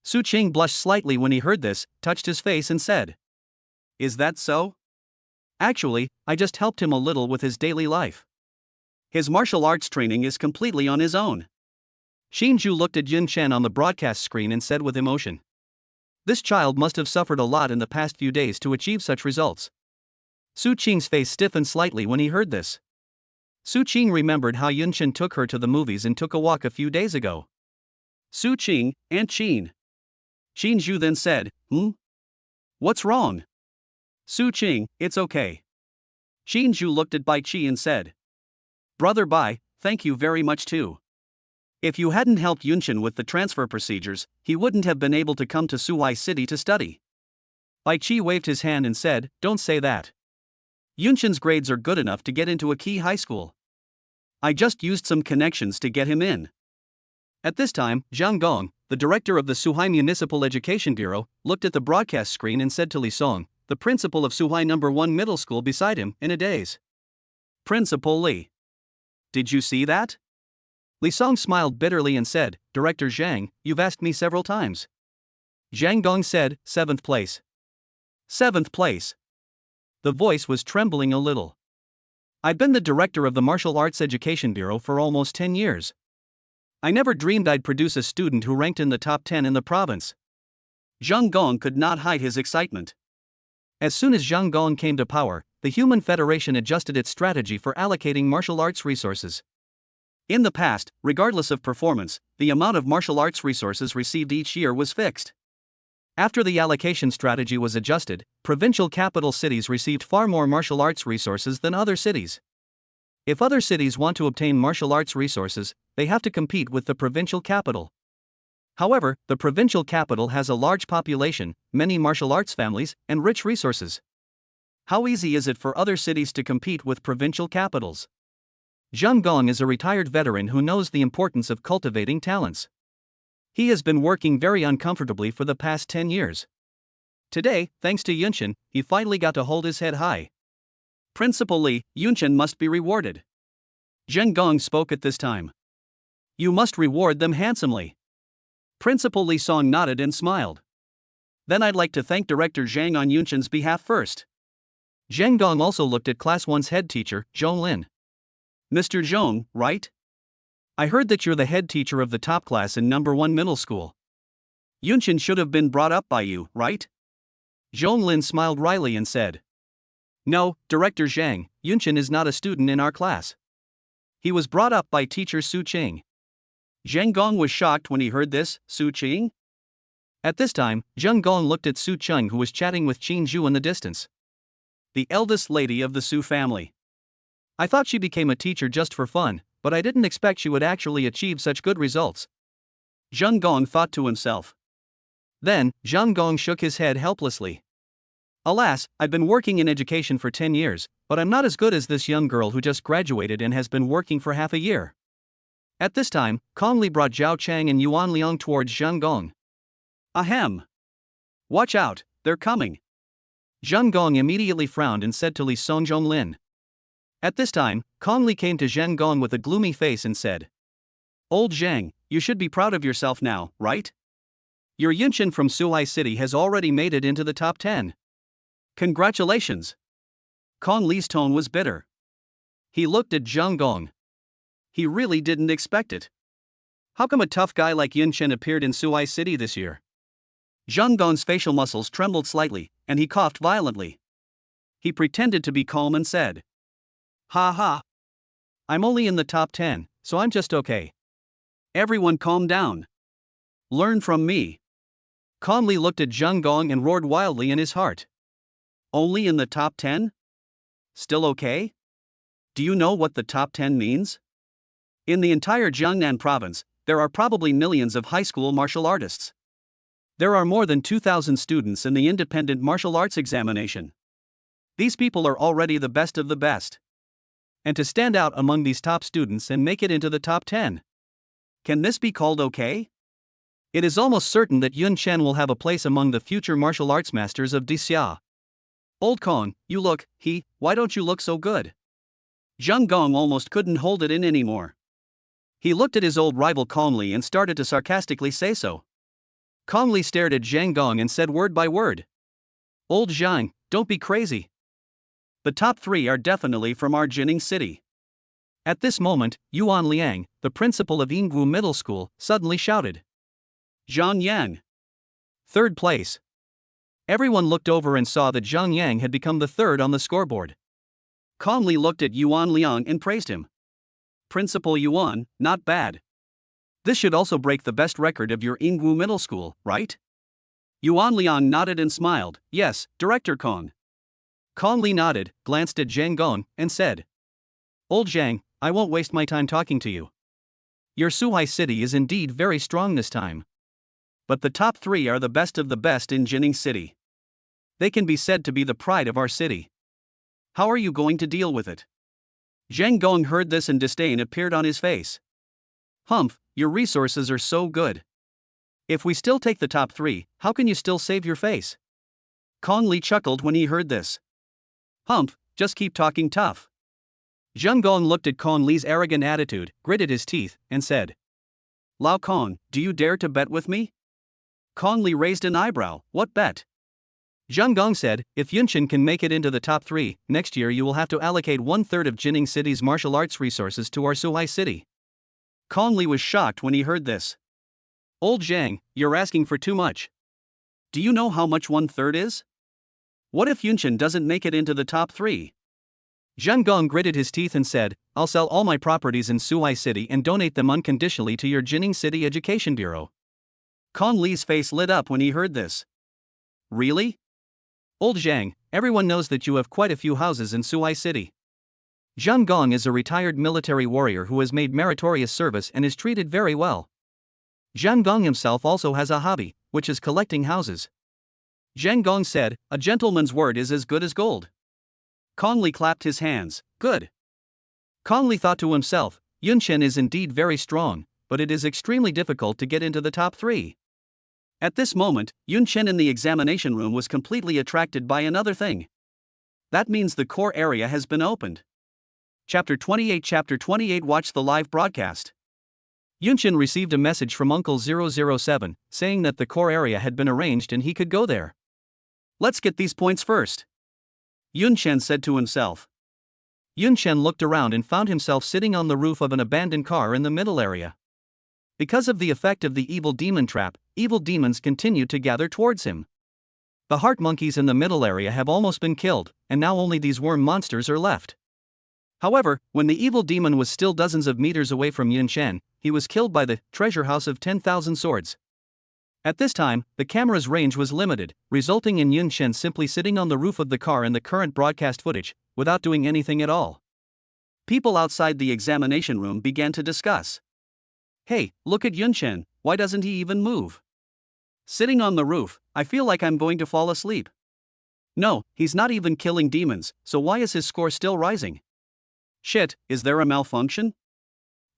Su Qing blushed slightly when he heard this, touched his face and said, Is that so? Actually, I just helped him a little with his daily life. His martial arts training is completely on his own. Xinzhu looked at Yunchen on the broadcast screen and said with emotion, This child must have suffered a lot in the past few days to achieve such results. Su Qing's face stiffened slightly when he heard this. Su Qing remembered how Yunchen took her to the movies and took a walk a few days ago. Su Qing, Aunt Qin. Xinzhu then said, What's wrong? Su Qing, it's okay. Xinzhu looked at Bai Qi and said, Brother Bai, thank you very much too. If you hadn't helped Yunchen with the transfer procedures, he wouldn't have been able to come to Suhai City to study. Bai Qi waved his hand and said, Don't say that. Yunchen's grades are good enough to get into a key high school. I just used some connections to get him in. At this time, Zhang Gong, the director of the Suhai Municipal Education Bureau, looked at the broadcast screen and said to Li Song, the principal of Suhai No. 1 Middle School beside him, in a daze. Principal Li. Did you see that? Li Song smiled bitterly and said, Director Zhang, you've asked me several times. Zhang Gong said, 7th place. 7th place. The voice was trembling a little. I'd been the director of the Martial Arts Education Bureau for almost 10 years. I never dreamed I'd produce a student who ranked in the top 10 in the province. Zhang Gong could not hide his excitement. As soon as Zhang Gong came to power, the Human Federation adjusted its strategy for allocating martial arts resources. In the past, regardless of performance, the amount of martial arts resources received each year was fixed. After the allocation strategy was adjusted, provincial capital cities received far more martial arts resources than other cities. If other cities want to obtain martial arts resources, they have to compete with the provincial capital. However, the provincial capital has a large population, many martial arts families, and rich resources. How easy is it for other cities to compete with provincial capitals? Zhang Gong is a retired veteran who knows the importance of cultivating talents. He has been working very uncomfortably for the past 10 years. Today, thanks to Yunshin, he finally got to hold his head high. Principal Li, Yunshin must be rewarded. Zhang Gong spoke at this time. You must reward them handsomely. Principal Li Song nodded and smiled. Then I'd like to thank Director Zhang on Yunshin's behalf first. Zhang Gong also looked at Class 1's head teacher, Zhong Lin. Mr. Zhong, right? I heard that you're the head teacher of the top class in number 1 middle school. Yunshin should have been brought up by you, right? Zhong Lin smiled wryly and said. No, Director Zhang, Yunshin is not a student in our class. He was brought up by teacher Su Qing. Zhang Gong was shocked when he heard this. Su Qing? At this time, Zhang Gong looked at Su Qing, who was chatting with Qin Zhu in the distance. The eldest lady of the Su family. I thought she became a teacher just for fun, but I didn't expect she would actually achieve such good results. Zhang Gong thought to himself. Then, Zhang Gong shook his head helplessly. Alas, I've been working in education for 10 years, but I'm not as good as this young girl who just graduated and has been working for half a year. At this time, Kong Li brought Zhao Chang and Yuan Liang towards Zhang Gong. Ahem! Watch out, they're coming! Zhang Gong immediately frowned and said to Li Songjong Lin. At this time, Kong Li came to Zhang Gong with a gloomy face and said. Old Zhang, you should be proud of yourself now, right? Your Yunshin from Suhai City has already made it into the top 10. Congratulations! Kong Li's tone was bitter. He looked at Zhang Gong. He really didn't expect it. How come a tough guy like Yunshin appeared in Suhai City this year? Zhang Gong's facial muscles trembled slightly, and he coughed violently. He pretended to be calm and said. Ha ha! I'm only in the top 10, so I'm just okay. Everyone calm down. Learn from me. Kong Li looked at Zhang Gong and roared wildly in his heart. Only in the top 10? Still okay? Do you know what the top 10 means? In the entire Jiangnan province, there are probably millions of high school martial artists. There are more than 2,000 students in the independent martial arts examination. These people are already the best of the best. And to stand out among these top students and make it into the top 10. Can this be called okay? It is almost certain that Yun Chen will have a place among the future martial arts masters of Dixia. Old Kong, why don't you look so good? Zhang Gong almost couldn't hold it in anymore. He looked at his old rival Kong Li and started to sarcastically say so. Kong Li stared at Zhang Gong and said word by word. Old Zhang, don't be crazy. The top 3 are definitely from our Jining city. At this moment, Yuan Liang, the principal of Yinggu Middle School, suddenly shouted. Zhang Yang. 3rd place. Everyone looked over and saw that Zhang Yang had become the 3rd on the scoreboard. Kong Li looked at Yuan Liang and praised him. Principal Yuan, not bad. This should also break the best record of your Yinggu Middle School, right? Yuan Liang nodded and smiled. Yes, Director Kong. Kong Li nodded, glanced at Zhang Gong, and said. Old Zhang, I won't waste my time talking to you. Your Suhai city is indeed very strong this time. But the top 3 are the best of the best in Jining City. They can be said to be the pride of our city. How are you going to deal with it? Zhang Gong heard this and disdain appeared on his face. Humph, your resources are so good. If we still take the top 3, how can you still save your face? Kong Li chuckled when he heard this. Humph, just keep talking tough. Zhang Gong looked at Kong Li's arrogant attitude, gritted his teeth, and said. Lao Kong, do you dare to bet with me? Kong Li raised an eyebrow. What bet? Zhang Gong said, if Yunshin can make it into the top 3, next year you will have to allocate 1/3 of Jining City's martial arts resources to our Suhai city. Kong Li was shocked when he heard this. Old Zhang, you're asking for too much. Do you know how much 1/3 is? What if Yunshin doesn't make it into the top 3? Zhang Gong gritted his teeth and said, I'll sell all my properties in Suhai City and donate them unconditionally to your Jining City Education Bureau. Kong Li's face lit up when he heard this. Really? Old Zhang, everyone knows that you have quite a few houses in Suai City. Zhang Gong is a retired military warrior who has made meritorious service and is treated very well. Zhang Gong himself also has a hobby, which is collecting houses. Zhang Gong said, "A gentleman's word is as good as gold." Kong Li clapped his hands. Good. Kong Li thought to himself, Yun Chen is indeed very strong, but it is extremely difficult to get into the top 3. At this moment, Yun Chen in the examination room was completely attracted by another thing. That means the core area has been opened. Chapter 28 Watch the live broadcast. Yun Chen received a message from Uncle 007, saying that the core area had been arranged and he could go there. Let's get these points first. Yun Chen said to himself. Yun Chen looked around and found himself sitting on the roof of an abandoned car in the middle area. Because of the effect of the evil demon trap, evil demons continued to gather towards him. The heart monkeys in the middle area have almost been killed, and now only these worm monsters are left. However, when the evil demon was still dozens of meters away from Yun Chen, he was killed by the treasure house of 10,000 swords. At this time, the camera's range was limited, resulting in Yun Chen simply sitting on the roof of the car in the current broadcast footage, without doing anything at all. People outside the examination room began to discuss. Hey, look at Yun Chen, why doesn't he even move? Sitting on the roof, I feel like I'm going to fall asleep. No, he's not even killing demons, so why is his score still rising? Shit, is there a malfunction?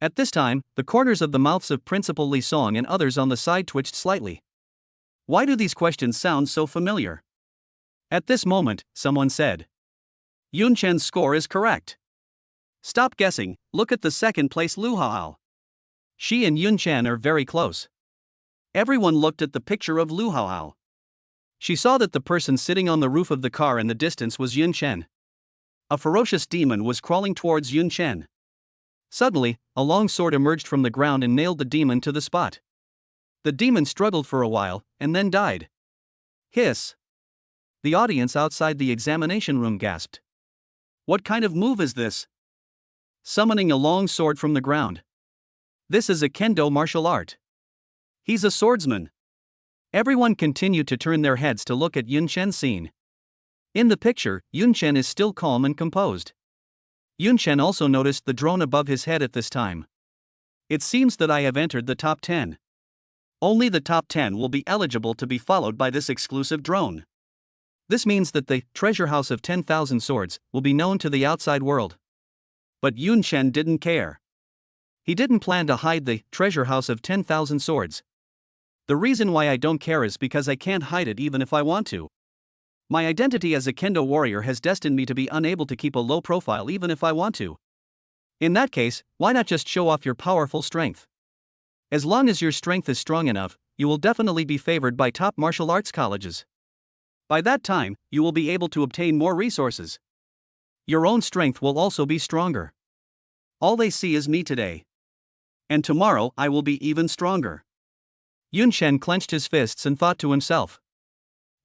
At this time, the corners of the mouths of Principal Li Song and others on the side twitched slightly. Why do these questions sound so familiar? At this moment, someone said. Yun Chen's score is correct. Stop guessing, look at the second place Lu Haoao. She and Yun Chen are very close. Everyone looked at the picture of Lu Haoao. She saw that the person sitting on the roof of the car in the distance was Yun Chen. A ferocious demon was crawling towards Yun Chen. Suddenly, a long sword emerged from the ground and nailed the demon to the spot. The demon struggled for a while, and then died. Hiss. The audience outside the examination room gasped. What kind of move is this? Summoning a long sword from the ground. This is a kendo martial art. He's a swordsman. Everyone continued to turn their heads to look at Yun Chen's scene. In the picture, Yun Chen is still calm and composed. Yun Chen also noticed the drone above his head at this time. It seems that I have entered the top 10. Only the top 10 will be eligible to be followed by this exclusive drone. This means that the treasure house of 10,000 swords will be known to the outside world. But Yun Chen didn't care. He didn't plan to hide the treasure house of 10,000 swords. The reason why I don't care is because I can't hide it even if I want to. My identity as a kendo warrior has destined me to be unable to keep a low profile even if I want to. In that case, why not just show off your powerful strength? As long as your strength is strong enough, you will definitely be favored by top martial arts colleges. By that time, you will be able to obtain more resources. Your own strength will also be stronger. All they see is me today. And tomorrow I will be even stronger. Yun Chen clenched his fists and thought to himself.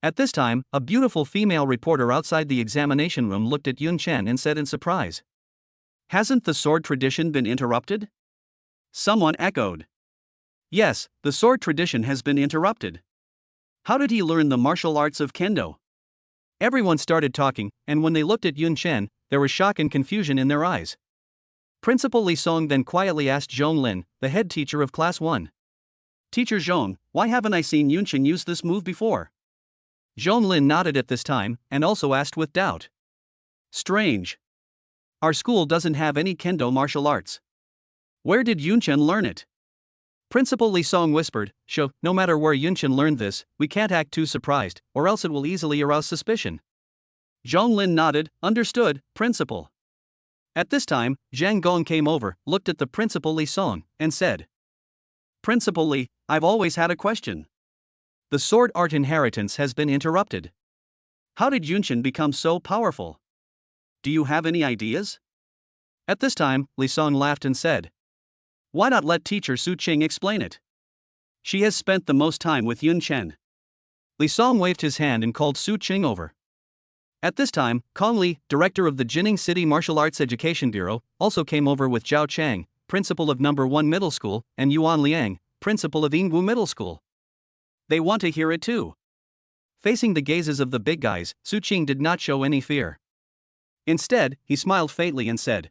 At this time, a beautiful female reporter outside the examination room looked at Yun Chen and said in surprise. Hasn't the sword tradition been interrupted? Someone echoed. Yes, the sword tradition has been interrupted. How did he learn the martial arts of kendo? Everyone started talking, and when they looked at Yun Chen, there was shock and confusion in their eyes. Principal Li Song then quietly asked Zhong Lin, the head teacher of Class 1. Teacher Zhong, why haven't I seen Yun Chen use this move before? Zhong Lin nodded at this time, and also asked with doubt. Strange. Our school doesn't have any kendo martial arts. Where did Yun Chen learn it? Principal Li Song whispered, no matter where Yun Chen learned this, we can't act too surprised, or else it will easily arouse suspicion. Zhong Lin nodded, understood, Principal. At this time, Zhang Gong came over, looked at the Principal Li Song, and said. Principal Li, I've always had a question. The sword art inheritance has been interrupted. How did Yun Chen become so powerful? Do you have any ideas? At this time, Li Song laughed and said. Why not let teacher Su Qing explain it? She has spent the most time with Yun Chen. Li Song waved his hand and called Su Qing over. At this time, Kong Li, director of the Jining City Martial Arts Education Bureau, also came over with Zhao Chang, principal of No. 1 Middle School, and Yuan Liang, principal of Yingwu Middle School. They want to hear it too. Facing the gazes of the big guys, Su Qing did not show any fear. Instead, he smiled faintly and said,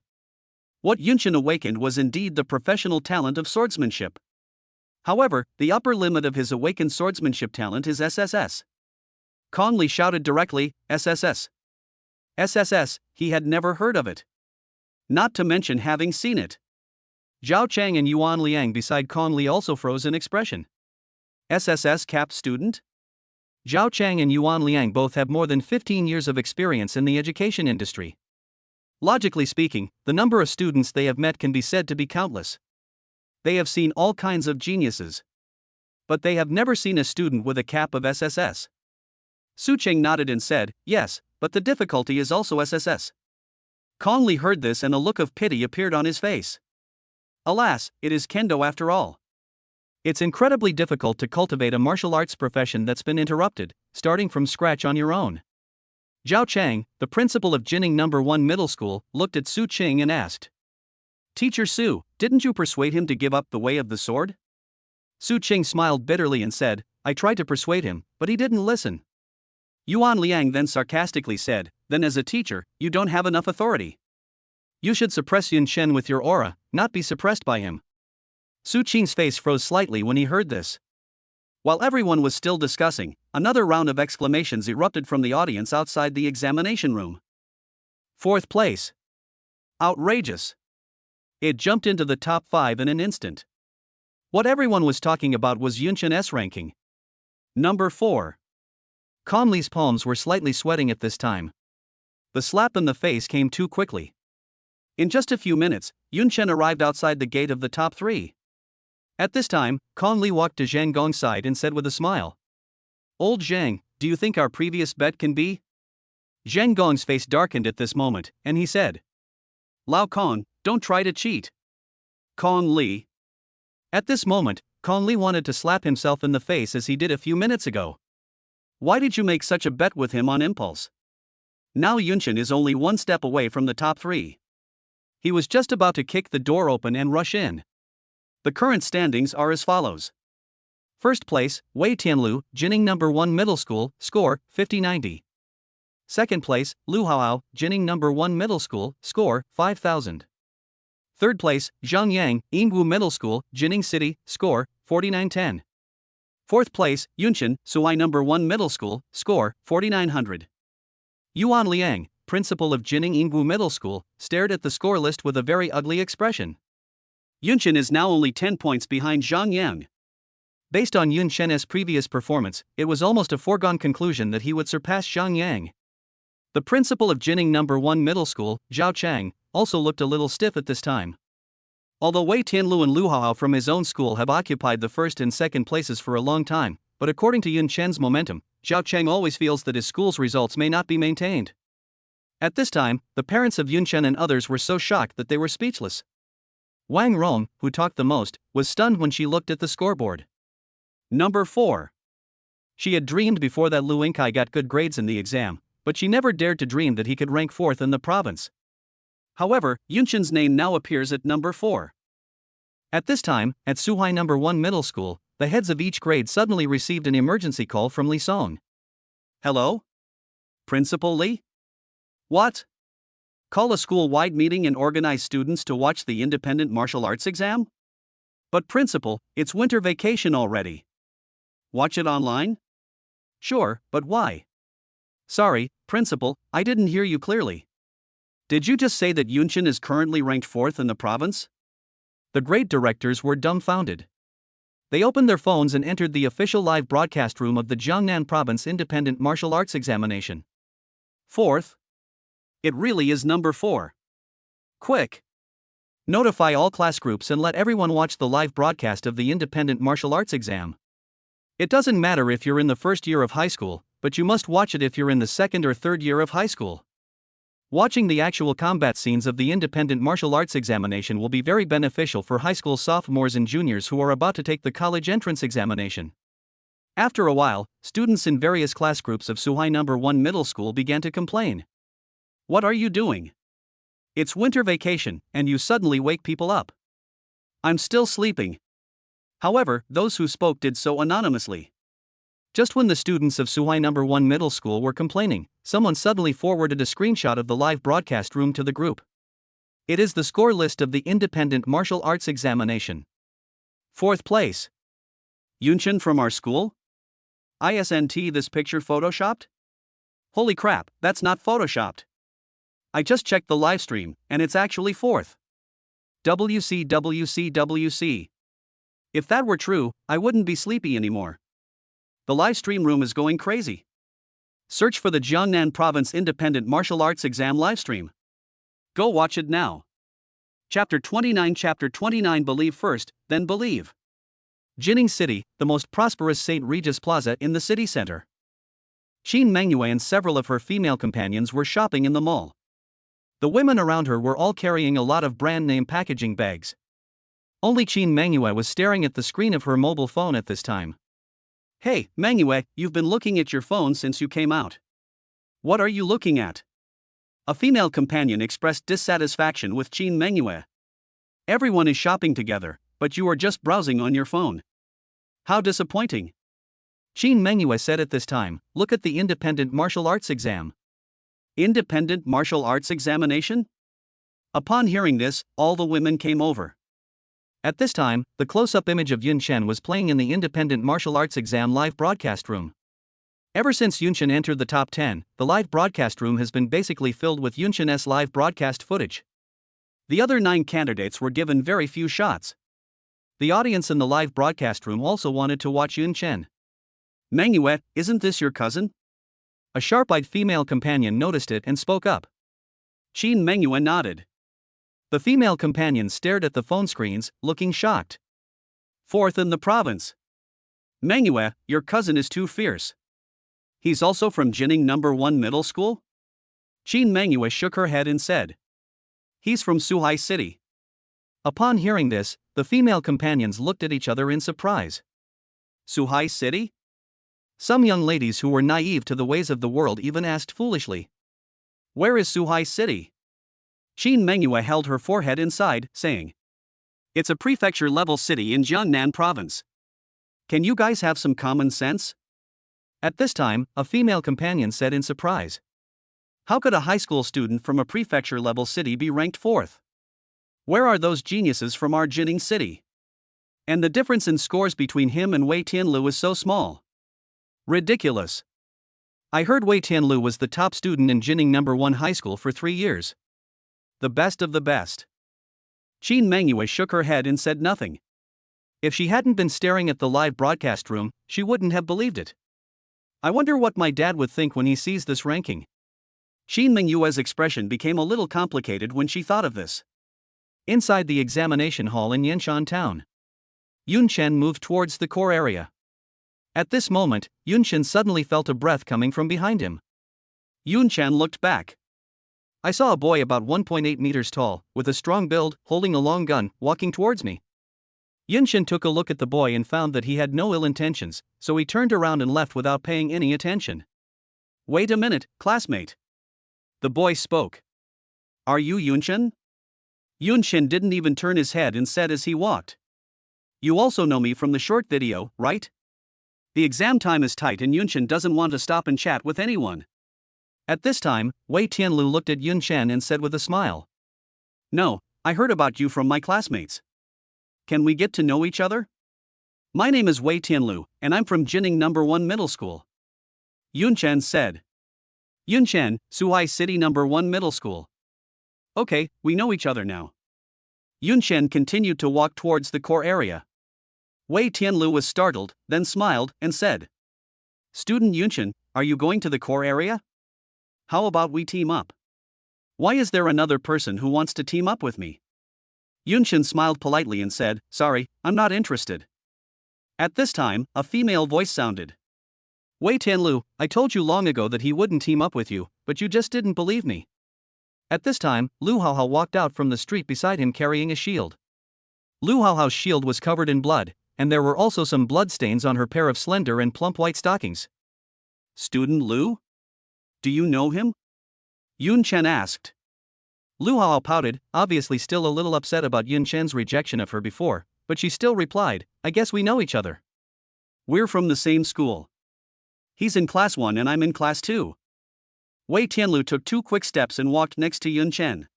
"What Yunqian awakened was indeed the professional talent of swordsmanship. However, the upper limit of his awakened swordsmanship talent is SSS." Conley shouted directly, "SSS. SSS," he had never heard of it. Not to mention having seen it. Zhao Chang and Yuan Liang beside Conley also froze in expression. SSS capped student? Zhao Chang and Yuan Liang both have more than 15 years of experience in the education industry. Logically speaking, the number of students they have met can be said to be countless. They have seen all kinds of geniuses. But they have never seen a student with a cap of SSS. Su Qing nodded and said, "Yes, but the difficulty is also SSS." Conley heard this and a look of pity appeared on his face. Alas, it is kendo after all. It's incredibly difficult to cultivate a martial arts profession that's been interrupted, starting from scratch on your own. Zhao Chang, the principal of Jining No. 1 Middle School, looked at Su Qing and asked, "Teacher Su, didn't you persuade him to give up the way of the sword?" Su Qing smiled bitterly and said, "I tried to persuade him, but he didn't listen." Yuan Liang then sarcastically said, "Then as a teacher, you don't have enough authority. You should suppress Yun Shen with your aura, not be suppressed by him." Su Qing's face froze slightly when he heard this. While everyone was still discussing, another round of exclamations erupted from the audience outside the examination room. "Fourth place. Outrageous." It jumped into the top 5 in an instant. What everyone was talking about was Yunshen's S ranking. Number 4. Conley's palms were slightly sweating at this time. The slap in the face came too quickly. In just a few minutes, Yunshen arrived outside the gate of the top 3. At this time, Conley walked to Zhang Gong's side and said with a smile, "Old Zhang, do you think our previous bet can be?" Zhang Gong's face darkened at this moment, and he said, "Lao Kong, don't try to cheat." Conley. At this moment, Conley wanted to slap himself in the face as he did a few minutes ago. Why did you make such a bet with him on impulse? Now Yunshen is only one step away from the top 3. He was just about to kick the door open and rush in. The current standings are as follows. First place, Wei Tianlu, Jining No. 1 Middle School, score, 5090. Second place, Lu Haohao, Jining No. 1 Middle School, score, 5000. Third place, Zhang Yang, Yingwu Middle School, Jining City, score, 4910. Fourth place, Yunshen, Suai No. 1 Middle School, score, 4900. Yuan Liang, principal of Jining Yingwu Middle School, stared at the score list with a very ugly expression. Yunshen is now only 10 points behind Zhang Yang. Based on Yun Shen's previous performance, it was almost a foregone conclusion that he would surpass Zhang Yang. The principal of Jining No. 1 Middle School, Zhao Chang, also looked a little stiff at this time. Although Wei Tianlu and Lu Haohao from his own school have occupied the first and second places for a long time, but according to Yun Shen's momentum, Zhao Chang always feels that his school's results may not be maintained. At this time, the parents of Yun Shen and others were so shocked that they were speechless. Wang Rong, who talked the most, was stunned when she looked at the scoreboard. Number 4. She had dreamed before that Lu Yingkai got good grades in the exam, but she never dared to dream that he could rank 4th in the province. However, Yunshen's name now appears at number 4. At this time, at Suhai No. 1 Middle School, the heads of each grade suddenly received an emergency call from Li Song. "Hello? Principal Li? What? Call a school-wide meeting and organize students to watch the independent martial arts exam? But principal, it's winter vacation already. Watch it online? Sure, but why? Sorry, principal, I didn't hear you clearly. Did you just say that Yunshen is currently ranked 4th in the province?" The grade directors were dumbfounded. They opened their phones and entered the official live broadcast room of the Jiangnan Province Independent Martial Arts Examination. 4th? It really is number 4. Quick! Notify all class groups and let everyone watch the live broadcast of the Independent Martial Arts exam. It doesn't matter if you're in the first year of high school, but you must watch it if you're in the second or third year of high school. Watching the actual combat scenes of the Independent Martial Arts examination will be very beneficial for high school sophomores and juniors who are about to take the college entrance examination. After a while, students in various class groups of Suhai No. 1 Middle School began to complain. "What are you doing? It's winter vacation, and you suddenly wake people up. I'm still sleeping." However, those who spoke did so anonymously. Just when the students of Suhai No. 1 Middle School were complaining, someone suddenly forwarded a screenshot of the live broadcast room to the group. It is the score list of the independent martial arts examination. 4th place. Yunchen from our school? ISNT, this picture photoshopped? Holy crap, that's not photoshopped. I just checked the live stream, and it's actually 4th. WC. If that were true, I wouldn't be sleepy anymore. The live stream room is going crazy. Search for the Jiangnan Province Independent Martial Arts Exam livestream. Go watch it now. Chapter 29 Believe First, Then Believe. Jining City, the most prosperous St. Regis Plaza in the city center. Qin Mengyue and several of her female companions were shopping in the mall. The women around her were all carrying a lot of brand name packaging bags. Only Qin Mengyue was staring at the screen of her mobile phone at this time. Hey, Mengyue, you've been looking at your phone since you came out. What are you looking at? A female companion expressed dissatisfaction with Qin Mengyue. Everyone is shopping together, but you are just browsing on your phone. How disappointing. Qin Mengyue said at this time, look at the independent martial arts exam. Independent martial arts examination? Upon hearing this, all the women came over. At this time, the close-up image of Yun Chen was playing in the independent martial arts exam live broadcast room. Ever since Yun Chen entered the top 10, the live broadcast room has been basically filled with Yun Chen's live broadcast footage. The other 9 candidates were given very few shots. The audience in the live broadcast room also wanted to watch Yun Chen. Mengyue, isn't this your cousin? A sharp-eyed female companion noticed it and spoke up. Qin Mengyue nodded. The female companion stared at the phone screens, looking shocked. 4th in the province. Mengyue, your cousin is too fierce. He's also from Jining No. 1 Middle School? Qin Mengyue shook her head and said. He's from Suhai City. Upon hearing this, the female companions looked at each other in surprise. Suhai City? Some young ladies who were naive to the ways of the world even asked foolishly. Where is Suhai City? Qin Mengyue held her forehead inside, saying. It's a prefecture-level city in Jiangnan Province. Can you guys have some common sense? At this time, a female companion said in surprise. How could a high school student from a prefecture-level city be ranked 4th? Where are those geniuses from our Jining city? And the difference in scores between him and Wei Tianlu is so small. Ridiculous. I heard Wei Tianlu was the top student in Jining No. 1 high school for 3 years. The best of the best. Qin Mengyue shook her head and said nothing. If she hadn't been staring at the live broadcast room, she wouldn't have believed it. I wonder what my dad would think when he sees this ranking. Qin Mengyue's expression became a little complicated when she thought of this. Inside the examination hall in Yanshan town, Yun Chen moved towards the core area. At this moment, Yun Chen suddenly felt a breath coming from behind him. Yun Chen looked back. I saw a boy about 1.8 meters tall, with a strong build, holding a long gun, walking towards me. Yun Chen took a look at the boy and found that he had no ill intentions, so he turned around and left without paying any attention. Wait a minute, classmate. The boy spoke. Are you Yun Chen? Yun Chen didn't even turn his head and said as he walked. You also know me from the short video, right? The exam time is tight and Yun Chen doesn't want to stop and chat with anyone. At this time, Wei Tianlu looked at Yun Chen and said with a smile. No, I heard about you from my classmates. Can we get to know each other? My name is Wei Tianlu, and I'm from Jining No. 1 Middle School. Yun Chen said. Yun Chen, Suhai City No. 1 Middle School. Okay, we know each other now. Yun Chen continued to walk towards the core area. Wei Tianlu was startled, then smiled, and said. Student Yun Chen, are you going to the core area? How about we team up? Why is there another person who wants to team up with me? Yun Chen smiled politely and said, Sorry, I'm not interested. At this time, a female voice sounded. Wei Tianlu, I told you long ago that he wouldn't team up with you, but you just didn't believe me. At this time, Lu Haohao walked out from the street beside him carrying a shield. Lu Haohao's shield was covered in blood, and there were also some blood stains on her pair of slender and plump white stockings. Student Lu? Do you know him? Yun Chen asked. Lu Haohao pouted, obviously still a little upset about Yun Chen's rejection of her before, but she still replied, I guess we know each other. We're from the same school. He's in class 1 and I'm in class 2. Wei Tianlu took 2 quick steps and walked next to Yun Chen.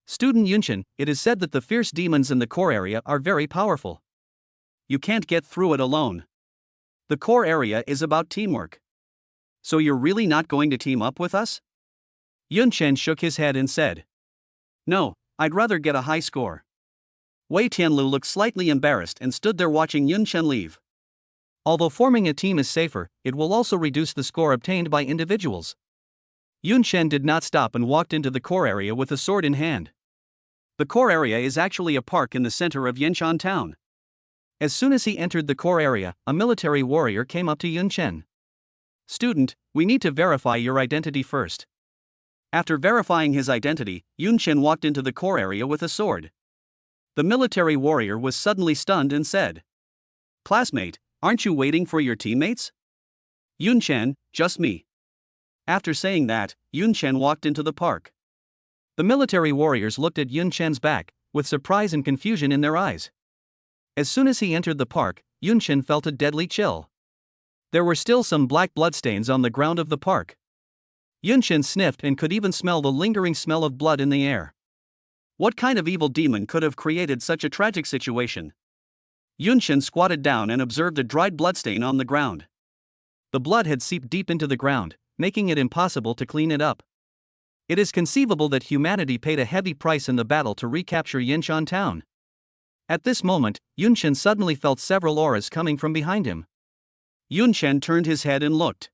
Student Yun Chen, it is said that the fierce demons in the core area are very powerful. You can't get through it alone. The core area is about teamwork. So you're really not going to team up with us? Yun Chen shook his head and said. No, I'd rather get a high score. Wei Tianlu looked slightly embarrassed and stood there watching Yun Chen leave. Although forming a team is safer, it will also reduce the score obtained by individuals. Yun Chen did not stop and walked into the core area with a sword in hand. The core area is actually a park in the center of Yanshan town. As soon as he entered the core area, a military warrior came up to Yun Chen. Student, we need to verify your identity first. After verifying his identity, Yun Chen walked into the core area with a sword. The military warrior was suddenly stunned and said, Classmate, aren't you waiting for your teammates? Yun Chen, just me. After saying that, Yun Chen walked into the park. The military warriors looked at Yun Chen's back, with surprise and confusion in their eyes. As soon as he entered the park, Yun Chen felt a deadly chill. There were still some black bloodstains on the ground of the park. Yun Chen sniffed and could even smell the lingering smell of blood in the air. What kind of evil demon could have created such a tragic situation? Yun Chen squatted down and observed a dried bloodstain on the ground. The blood had seeped deep into the ground, making it impossible to clean it up. It is conceivable that humanity paid a heavy price in the battle to recapture Yanshan town. At this moment, Yun Chen suddenly felt several auras coming from behind him. Yun Chen turned his head and looked.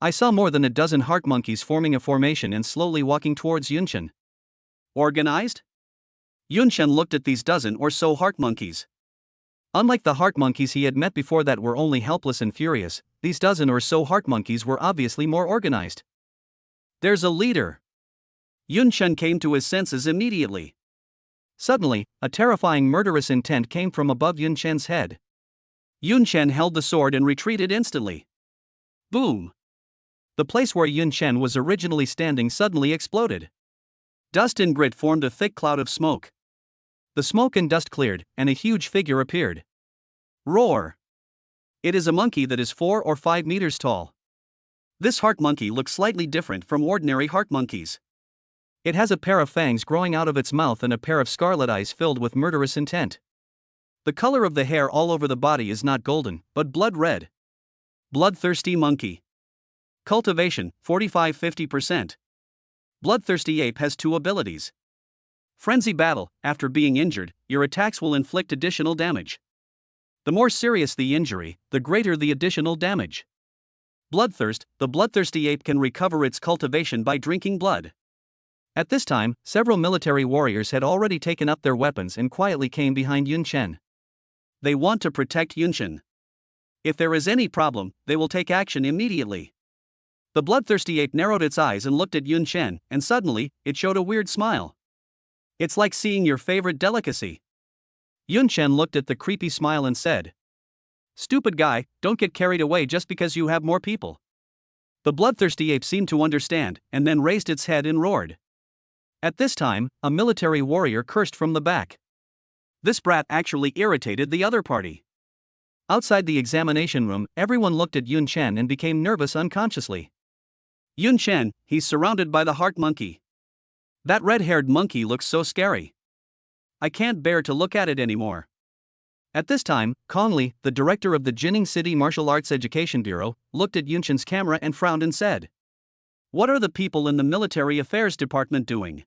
I saw more than a dozen heart monkeys forming a formation and slowly walking towards Yun Chen. Organized? Yun Chen looked at these dozen or so heart monkeys. Unlike the heart monkeys he had met before that were only helpless and furious, these dozen or so heart monkeys were obviously more organized. There's a leader. Yun Chen came to his senses immediately. Suddenly, a terrifying murderous intent came from above Yun Chen's head. Yun Chen held the sword and retreated instantly. Boom! The place where Yun Chen was originally standing suddenly exploded. Dust and grit formed a thick cloud of smoke. The smoke and dust cleared, and a huge figure appeared. Roar! It is a monkey that is 4 or 5 meters tall. This heart monkey looks slightly different from ordinary heart monkeys. It has a pair of fangs growing out of its mouth and a pair of scarlet eyes filled with murderous intent. The color of the hair all over the body is not golden, but blood red. Bloodthirsty monkey. Cultivation, 45-50%. Bloodthirsty ape has 2 abilities. Frenzy battle, after being injured, your attacks will inflict additional damage. The more serious the injury, the greater the additional damage. Bloodthirst, the bloodthirsty ape can recover its cultivation by drinking blood. At this time, several military warriors had already taken up their weapons and quietly came behind Yun Chen. They want to protect Yun Chen. If there is any problem, they will take action immediately. The bloodthirsty ape narrowed its eyes and looked at Yun Chen, and suddenly, it showed a weird smile. It's like seeing your favorite delicacy. Yun Chen looked at the creepy smile and said, Stupid guy, don't get carried away just because you have more people. The bloodthirsty ape seemed to understand, and then raised its head and roared. At this time, a military warrior cursed from the back. This brat actually irritated the other party. Outside the examination room, everyone looked at Yun Chen and became nervous unconsciously. Yun Chen, he's surrounded by the heart monkey. That red-haired monkey looks so scary. I can't bear to look at it anymore. At this time, Kong Li, the director of the Jining City Martial Arts Education Bureau, looked at Yun Chen's camera and frowned and said, What are the people in the military affairs department doing?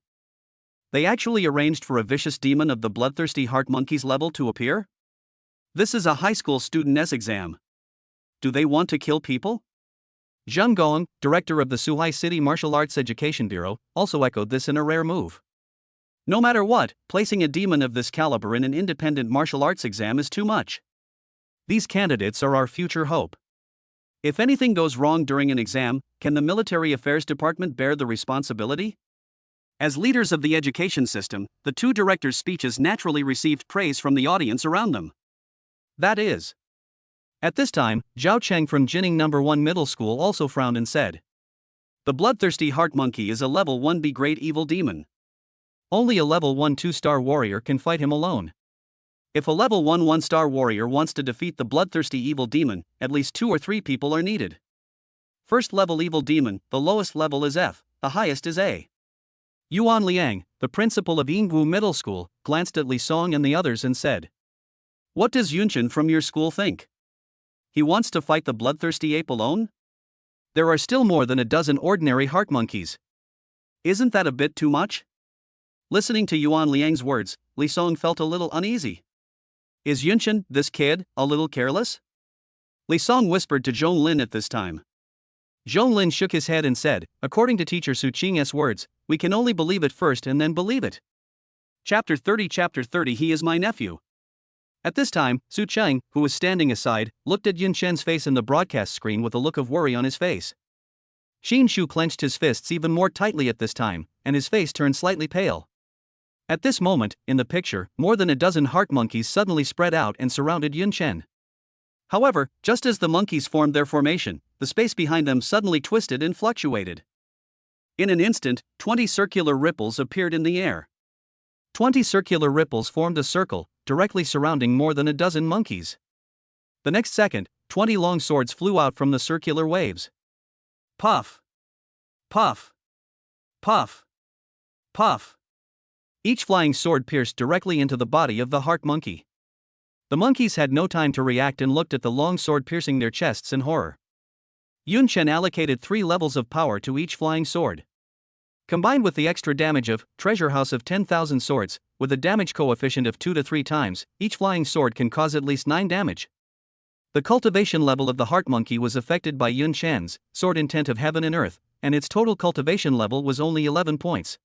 They actually arranged for a vicious demon of the bloodthirsty heart monkey's level to appear? This is a high school student's exam. Do they want to kill people? Zhang Gong, director of the Suhai City Martial Arts Education Bureau, also echoed this in a rare move. No matter what, placing a demon of this caliber in an independent martial arts exam is too much. These candidates are our future hope. If anything goes wrong during an exam, can the Military Affairs Department bear the responsibility? As leaders of the education system, the 2 directors' speeches naturally received praise from the audience around them. That is. At this time, Zhao Cheng from Jining No. 1 Middle School also frowned and said, The bloodthirsty heart monkey is a level 1B great evil demon. Only a level 1 2-star warrior can fight him alone. If a level 1 1-star warrior wants to defeat the bloodthirsty evil demon, at least 2 or 3 people are needed. First level evil demon, the lowest level is F, the highest is A. Yuan Liang, the principal of Yingwu Middle School, glanced at Li Song and the others and said, "What does Yunchen from your school think? He wants to fight the bloodthirsty ape alone? There are still more than a dozen ordinary heart monkeys. Isn't that a bit too much?" Listening to Yuan Liang's words, Li Song felt a little uneasy. Is Yunchen, this kid, a little careless? Li Song whispered to Zhong Lin at this time. Zhong Lin shook his head and said, according to teacher Su Qing's words, we can only believe it first and then believe it. Chapter 30 He is my nephew. At this time, Su Cheng, who was standing aside, looked at Yun Shen's face in the broadcast screen with a look of worry on his face. Xin Shu clenched his fists even more tightly at this time, and his face turned slightly pale. At this moment, in the picture, more than a dozen heart monkeys suddenly spread out and surrounded Yun Shen. However, just as the monkeys formed their formation, the space behind them suddenly twisted and fluctuated. In an instant, 20 circular ripples appeared in the air. 20 circular ripples formed a circle, directly surrounding more than a dozen monkeys. The next second, 20 long swords flew out from the circular waves. Puff! Puff! Puff! Puff! Each flying sword pierced directly into the body of the heart monkey. The monkeys had no time to react and looked at the long sword piercing their chests in horror. Yun Chen allocated 3 levels of power to each flying sword. Combined with the extra damage of Treasure House of 10,000 swords, with a damage coefficient of 2 to 3 times, each flying sword can cause at least 9 damage. The cultivation level of the heart monkey was affected by Yun Shen's sword intent of heaven and earth, and its total cultivation level was only 11 points.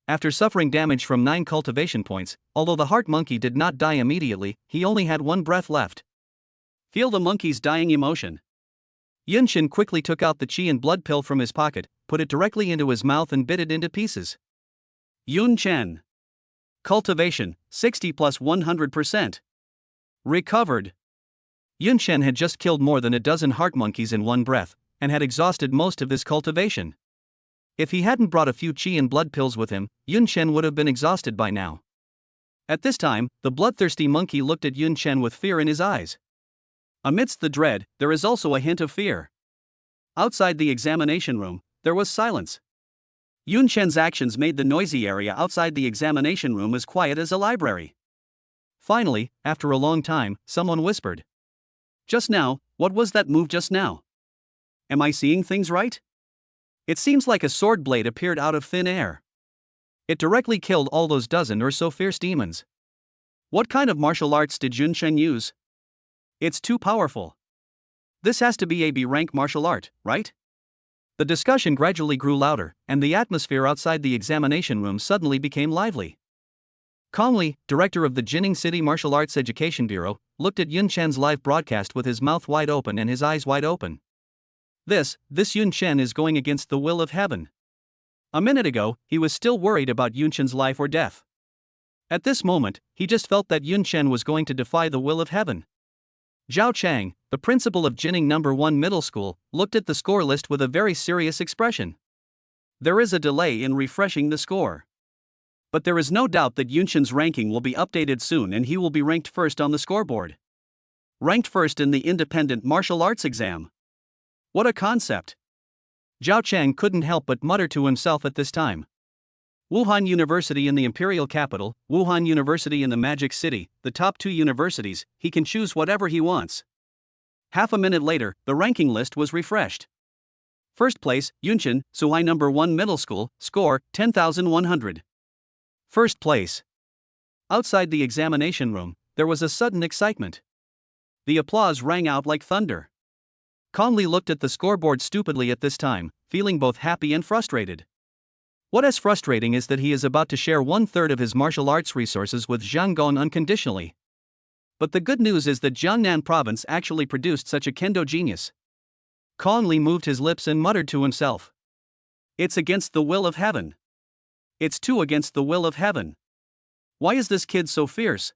After suffering damage from 9 cultivation points, although the heart monkey did not die immediately, he only had 1 breath left. Feel the monkey's dying emotion. Yun Shen quickly took out the qi and blood pill from his pocket, put it directly into his mouth and bit it into pieces. Yun Chen. Cultivation, 60 plus 100%. Recovered. Yun Shen had just killed more than a dozen heart monkeys in one breath, and had exhausted most of his cultivation. If he hadn't brought a few qi and blood pills with him, Yun Shen would have been exhausted by now. At this time, the bloodthirsty monkey looked at Yun Shen with fear in his eyes. Amidst the dread, there is also a hint of fear. Outside the examination room, there was silence. Yun Shen's actions made the noisy area outside the examination room as quiet as a library. Finally, after a long time, someone whispered. Just now, what was that move just now? Am I seeing things right? It seems like a sword blade appeared out of thin air. It directly killed all those dozen or so fierce demons. What kind of martial arts did Yun Shen use? It's too powerful. This has to be a B-rank martial art, right? The discussion gradually grew louder, and the atmosphere outside the examination room suddenly became lively. Calmly, director of the Jining City Martial Arts Education Bureau, looked at Yun Shen's live broadcast with his mouth wide open and his eyes wide open. This Yun Shen is going against the will of heaven. A minute ago, he was still worried about Yun Shen's life or death. At this moment, he just felt that Yun Shen was going to defy the will of heaven. Zhao Chang, the principal of Jining No. 1 Middle School, looked at the score list with a very serious expression. There is a delay in refreshing the score. But there is no doubt that Yun Shen's ranking will be updated soon and he will be ranked first on the scoreboard. Ranked first in the independent martial arts exam. What a concept! Zhao Chang couldn't help but mutter to himself at this time. Wuhan University in the imperial capital, Wuhan University in the Magic City, the top 2 universities, he can choose whatever he wants. Half a minute later, the ranking list was refreshed. First place, Yunchen, Suhai No. 1 Middle School, score, 10,100. First place. Outside the examination room, there was a sudden excitement. The applause rang out like thunder. Conley looked at the scoreboard stupidly at this time, feeling both happy and frustrated. What is frustrating is that he is about to share 1/3 of his martial arts resources with Zhang Gong unconditionally. But the good news is that Jiangnan province actually produced such a kendo genius. Conley moved his lips and muttered to himself. It's against the will of heaven. It's too against the will of heaven. Why is this kid so fierce?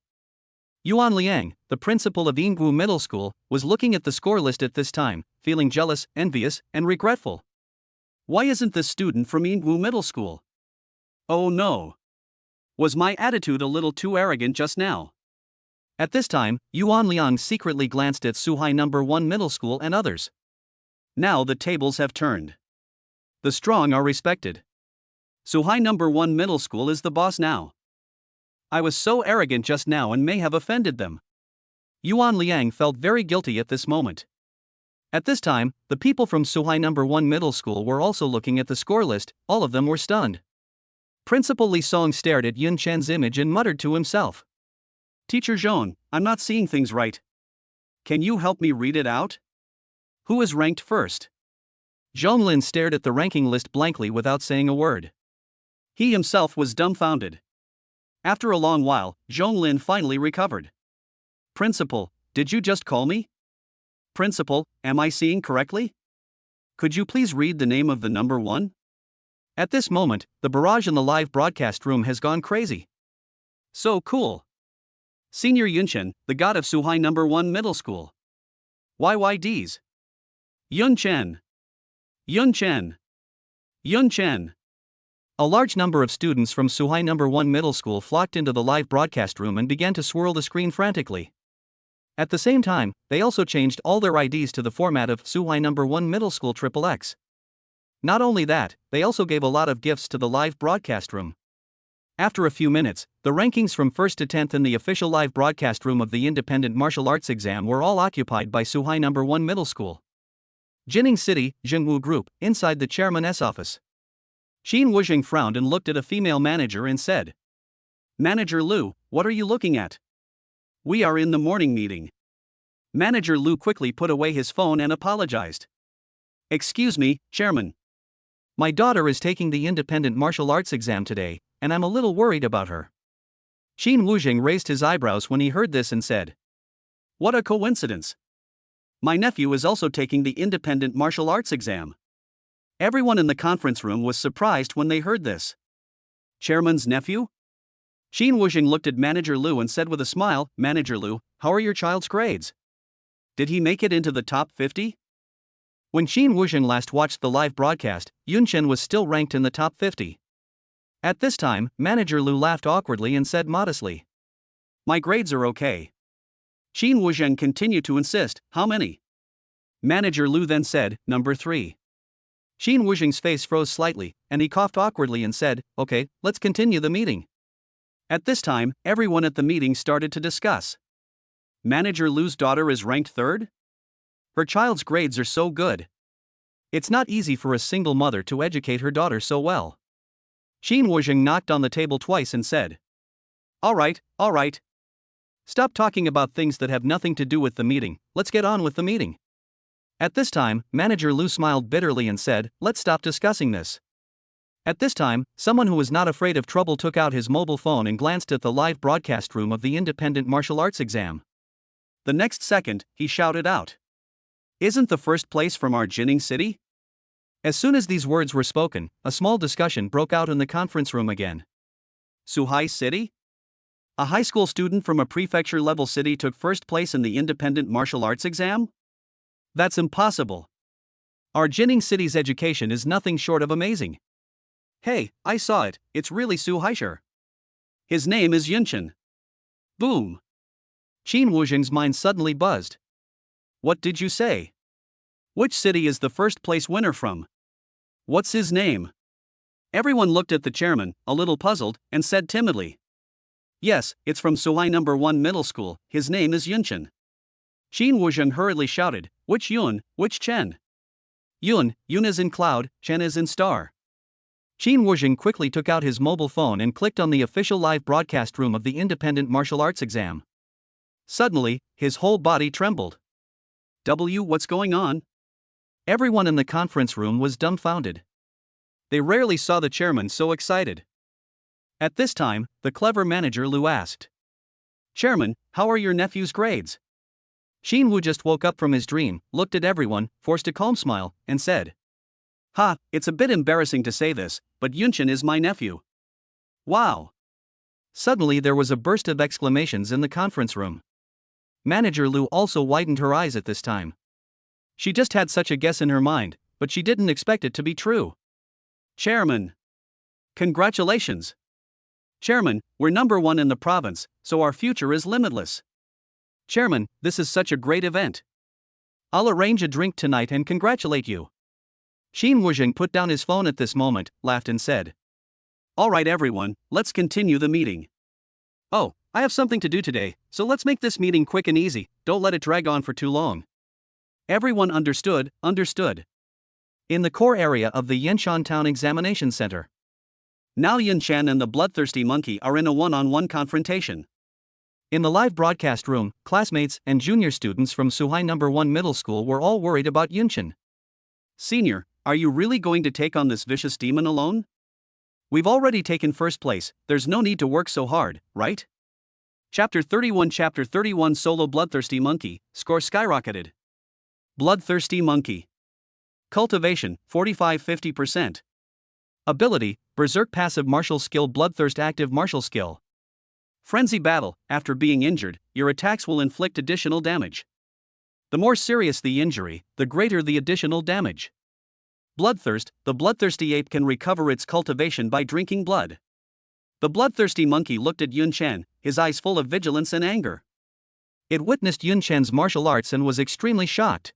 Yuan Liang, the principal of Yingwu Middle School, was looking at the score list at this time, feeling jealous, envious, and regretful. Why isn't this student from Yingwu Middle School? Oh no! Was my attitude a little too arrogant just now? At this time, Yuan Liang secretly glanced at Suhai No. 1 Middle School and others. Now the tables have turned. The strong are respected. Suhai number 1 middle school is the boss now. I was so arrogant just now and may have offended them. Yuan Liang felt very guilty at this moment. At this time, the people from Suhai number 1 middle school were also looking at the score list. All of them were stunned. Principal Li Song stared at Yun Chen's image and muttered to himself. Teacher Zhong, I'm not seeing things right. Can you help me read it out? Who is ranked first? Zhonglin stared at the ranking list blankly without saying a word. He himself was dumbfounded. After a long while, Zhonglin finally recovered. Principal, did you just call me? Principal, am I seeing correctly? Could you please read the name of the number 1? At this moment, the barrage in the live broadcast room has gone crazy. So cool. Senior Yunchen, the god of Suhai number 1 middle school. YYDs. Yun Chen. Yun Chen. Yun Chen. A large number of students from Suhai number 1 middle school flocked into the live broadcast room and began to swirl the screen frantically. At the same time, they also changed all their IDs to the format of Suhai number 1 middle school XXX. Not only that, they also gave a lot of gifts to the live broadcast room. After a few minutes, the rankings from 1st to 10th in the official live broadcast room of the independent martial arts exam were all occupied by Suhai number 1 middle school. Jining City, Jingwu Group, inside the chairman's office. Xin Wuzheng frowned and looked at a female manager and said, Manager Lu, what are you looking at? We are in the morning meeting. Manager Lu quickly put away his phone and apologized. Excuse me, Chairman. My daughter is taking the independent martial arts exam today, and I'm a little worried about her. Xin Wuzheng raised his eyebrows when he heard this and said, What a coincidence. My nephew is also taking the independent martial arts exam. Everyone in the conference room was surprised when they heard this. Chairman's nephew? Xin Wuzheng looked at Manager Lu and said with a smile, Manager Lu, how are your child's grades? Did he make it into the top 50? When Xin Wuzheng last watched the live broadcast, Yun Chen was still ranked in the top 50. At this time, Manager Lu laughed awkwardly and said modestly, My grades are okay. Xin Wuzheng continued to insist, How many? Manager Lu then said, Number 3. Xin Wuzheng's face froze slightly, and he coughed awkwardly and said, Okay, let's continue the meeting. At this time, everyone at the meeting started to discuss. Manager Lu's daughter is ranked 3rd? Her child's grades are so good. It's not easy for a single mother to educate her daughter so well. Xin Wuzheng knocked on the table twice and said, All right. Stop talking about things that have nothing to do with the meeting, let's get on with the meeting. At this time, Manager Lu smiled bitterly and said, Let's stop discussing this. At this time, someone who was not afraid of trouble took out his mobile phone and glanced at the live broadcast room of the independent martial arts exam. The next second, he shouted out, Isn't the first place from our Jining City? As soon as these words were spoken, a small discussion broke out in the conference room again. Suhai City? A high school student from a prefecture-level city took first place in the independent martial arts exam? That's impossible. Our Jining City's education is nothing short of amazing. Hey, I saw it, it's really Suhaisher. His name is Yunchen. Boom. Xin Wuzheng's mind suddenly buzzed. What did you say? Which city is the first place winner from? What's his name? Everyone looked at the chairman, a little puzzled, and said timidly. Yes, it's from Suhai number 1 middle school, his name is Yunchen. Xin Wuzheng hurriedly shouted, Which Yun, which Chen? Yun is in cloud, Chen is in star. Xin Wuzheng quickly took out his mobile phone and clicked on the official live broadcast room of the independent martial arts exam. Suddenly, his whole body trembled. What's going on? Everyone in the conference room was dumbfounded. They rarely saw the chairman so excited. At this time, the clever Manager Lu asked, Chairman, how are your nephew's grades? Xin Wu just woke up from his dream, looked at everyone, forced a calm smile, and said, it's a bit embarrassing to say this, but Yunchen is my nephew. Wow! Suddenly there was a burst of exclamations in the conference room. Manager Lu also widened her eyes at this time. She just had such a guess in her mind, but she didn't expect it to be true. Chairman! Congratulations! Chairman, we're number 1 in the province, so our future is limitless. Chairman, this is such a great event. I'll arrange a drink tonight and congratulate you. Xin Wuzheng put down his phone at this moment, laughed and said, "All right everyone, let's continue the meeting." "Oh, I have something to do today, so let's make this meeting quick and easy, don't let it drag on for too long." Everyone understood. In the core area of the Yanshan Town Examination Center. Now Yunshan and the bloodthirsty monkey are in a one-on-one confrontation. In the live broadcast room, classmates and junior students from Suhai No. 1 Middle School were all worried about Yunshan. "Senior, are you really going to take on this vicious demon alone? We've already taken first place, there's no need to work so hard, right?" Chapter 31 Solo Bloodthirsty Monkey, score skyrocketed. Bloodthirsty Monkey. Cultivation, 45-50%. Ability, Berserk passive martial skill Bloodthirst active martial skill. Frenzy battle, after being injured, your attacks will inflict additional damage. The more serious the injury, the greater the additional damage. Bloodthirst, the bloodthirsty ape can recover its cultivation by drinking blood. The bloodthirsty monkey looked at Yunshan, his eyes full of vigilance and anger. It witnessed Yunshan's martial arts and was extremely shocked.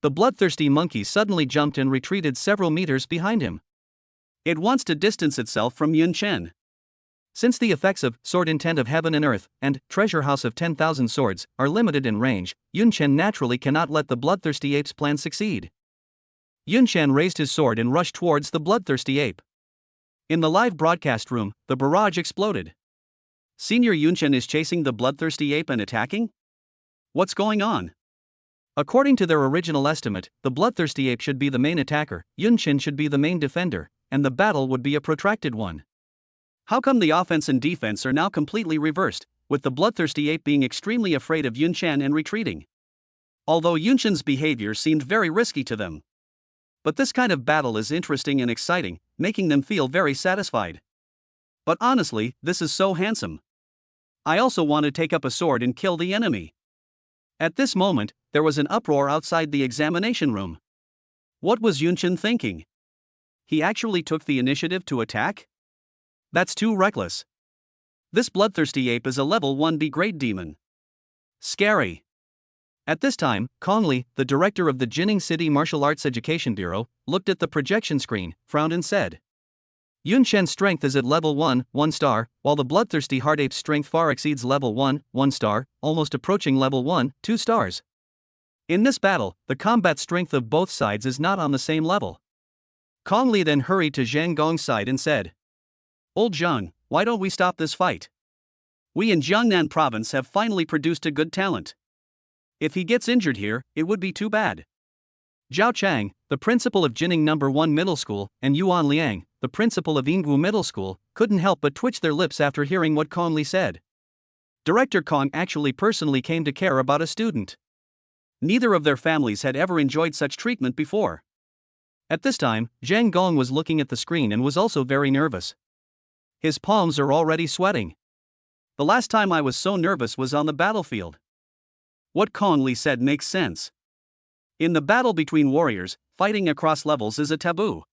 The bloodthirsty monkey suddenly jumped and retreated several meters behind him. It wants to distance itself from Yunshan. Since the effects of Sword Intent of Heaven and Earth and Treasure House of 10,000 Swords are limited in range, Yunshan naturally cannot let the bloodthirsty ape's plan succeed. Yunshan raised his sword and rushed towards the bloodthirsty ape. In the live broadcast room, the barrage exploded. Senior Yunshan is chasing the bloodthirsty ape and attacking? What's going on? According to their original estimate, the bloodthirsty ape should be the main attacker, Yunshan should be the main defender, and the battle would be a protracted one. How come the offense and defense are now completely reversed, with the bloodthirsty ape being extremely afraid of Yunshan and retreating? Although Yunshan's behavior seemed very risky to them. But this kind of battle is interesting and exciting, making them feel very satisfied. But honestly, this is so handsome. I also want to take up a sword and kill the enemy. At this moment, there was an uproar outside the examination room. What was Yunshan thinking? He actually took the initiative to attack? That's too reckless. This bloodthirsty ape is a level 1B grade demon. Scary. At this time, Kong Li, the director of the Jining City Martial Arts Education Bureau, looked at the projection screen, frowned and said, "Yunshan's strength is at level 1, 1 star, while the bloodthirsty heart ape's strength far exceeds level 1, 1 star, almost approaching level 1, 2 stars. In this battle, the combat strength of both sides is not on the same level." Kong Li then hurried to Zhang Gong's side and said, "Old Zhang, why don't we stop this fight? We in Jiangnan province have finally produced a good talent. If he gets injured here, it would be too bad." Zhao Chang, the principal of Jining No. 1 Middle School, and Yuan Liang, the principal of Yinggu Middle School, couldn't help but twitch their lips after hearing what Kong Li said. Director Kong actually personally came to care about a student. Neither of their families had ever enjoyed such treatment before. At this time, Zhang Gong was looking at the screen and was also very nervous. His palms are already sweating. "The last time I was so nervous was on the battlefield." What Kong Li said makes sense. In the battle between warriors, fighting across levels is a taboo.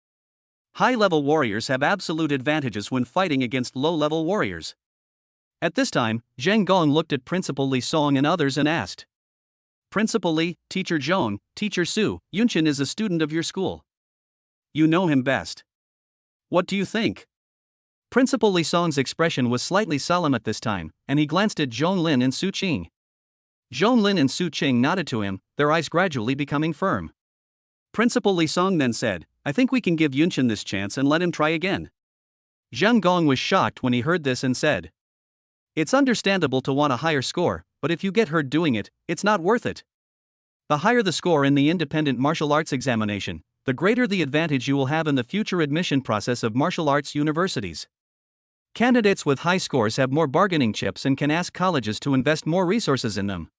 High-level warriors have absolute advantages when fighting against low-level warriors. At this time, Zhang Gong looked at Principal Li Song and others and asked, "Principal Li, Teacher Zhong, Teacher Su, Yunshan is a student of your school. You know him best. What do you think?" Principal Li Song's expression was slightly solemn at this time, and he glanced at Zhong Lin and Su Qing. Zhong Lin and Su Qing nodded to him, their eyes gradually becoming firm. Principal Li Song then said, "I think we can give Yunshan this chance and let him try again." Zhang Gong was shocked when he heard this and said, "It's understandable to want a higher score, but if you get hurt doing it, it's not worth it. The higher the score in the independent martial arts examination, the greater the advantage you will have in the future admission process of martial arts universities. Candidates with high scores have more bargaining chips and can ask colleges to invest more resources in them.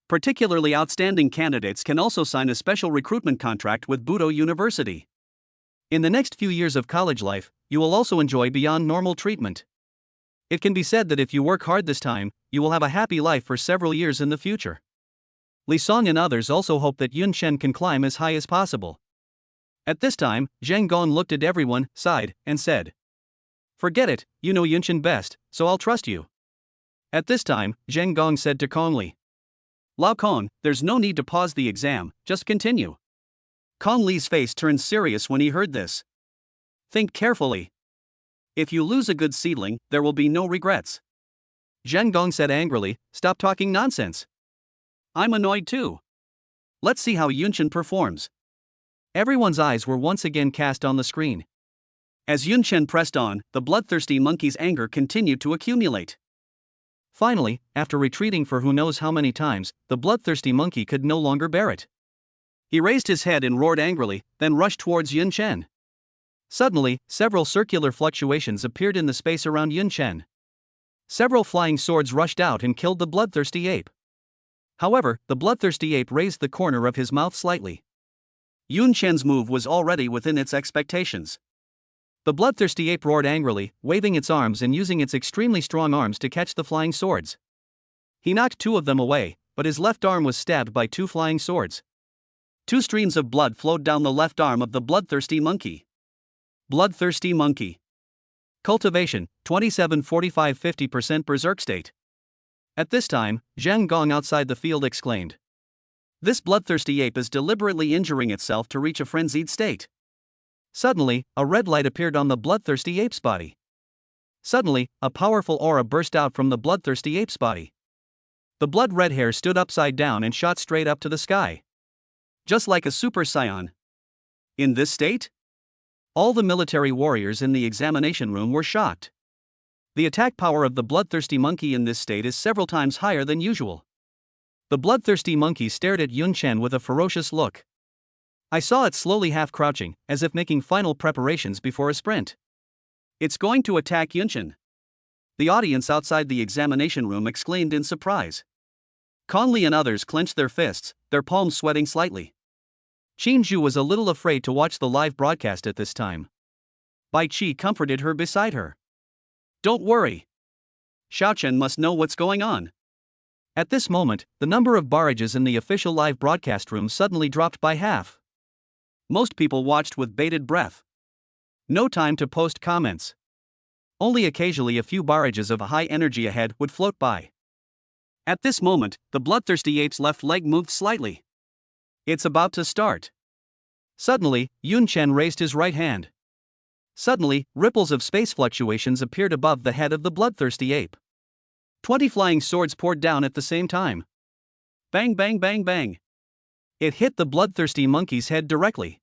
Particularly outstanding candidates can also sign a special recruitment contract with Budo University. In the next few years of college life, you will also enjoy beyond normal treatment. It can be said that if you work hard this time, you will have a happy life for several years in the future." Li Song and others also hope that Yunshan can climb as high as possible. At this time, Zhang Gong looked at everyone, sighed, and said, "Forget it, you know Yunshan best, so I'll trust you." At this time, Zhang Gong said to Kong Li, Lao Kong, there's no need to pause the exam, just continue. Kong Li's face turned serious when he heard this. Think carefully. If you lose a good seedling, there will be no regrets. Zheng Gong said angrily, stop talking nonsense. I'm annoyed too. Let's see how Yunchen performs. Everyone's eyes were once again cast on the screen. As Yunchen pressed on, the bloodthirsty monkey's anger continued to accumulate. Finally, after retreating for who knows how many times, the bloodthirsty monkey could no longer bear it. He raised his head and roared angrily, then rushed towards Yunchen. Suddenly, several circular fluctuations appeared in the space around Yunchen. Several flying swords rushed out and killed the bloodthirsty ape. However, the bloodthirsty ape raised the corner of his mouth slightly. Yunchen's move was already within its expectations. The bloodthirsty ape roared angrily, waving its arms and using its extremely strong arms to catch the flying swords. He knocked two of them away, but his left arm was stabbed by two flying swords. Two streams of blood flowed down the left arm of the bloodthirsty monkey. Bloodthirsty monkey. Cultivation, 27-45-50% berserk state. At this time, Zheng Gong outside the field exclaimed. This bloodthirsty ape is deliberately injuring itself to reach a frenzied state. Suddenly, a red light appeared on the bloodthirsty ape's body. Suddenly, a powerful aura burst out from the bloodthirsty ape's body. The blood-red hair stood upside down and shot straight up to the sky. Just like a super saiyan. In this state? All the military warriors in the examination room were shocked. The attack power of the bloodthirsty monkey in this state is several times higher than usual. The bloodthirsty monkey stared at Yunchen with a ferocious look. I saw it slowly half-crouching, as if making final preparations before a sprint. It's going to attack Yunchen. The audience outside the examination room exclaimed in surprise. Conley and others clenched their fists, their palms sweating slightly. Qinzhu was a little afraid to watch the live broadcast at this time. Bai Qi comforted her beside her. Don't worry. Xiaochen must know what's going on. At this moment, the number of barrages in the official live broadcast room suddenly dropped by half. Most people watched with bated breath. No time to post comments. Only occasionally a few barrages of a high energy ahead would float by. At this moment, the bloodthirsty ape's left leg moved slightly. It's about to start. Suddenly, Yunchen raised his right hand. Suddenly, ripples of space fluctuations appeared above the head of the bloodthirsty ape. 20 flying swords poured down at the same time. Bang bang bang bang. It hit the bloodthirsty monkey's head directly.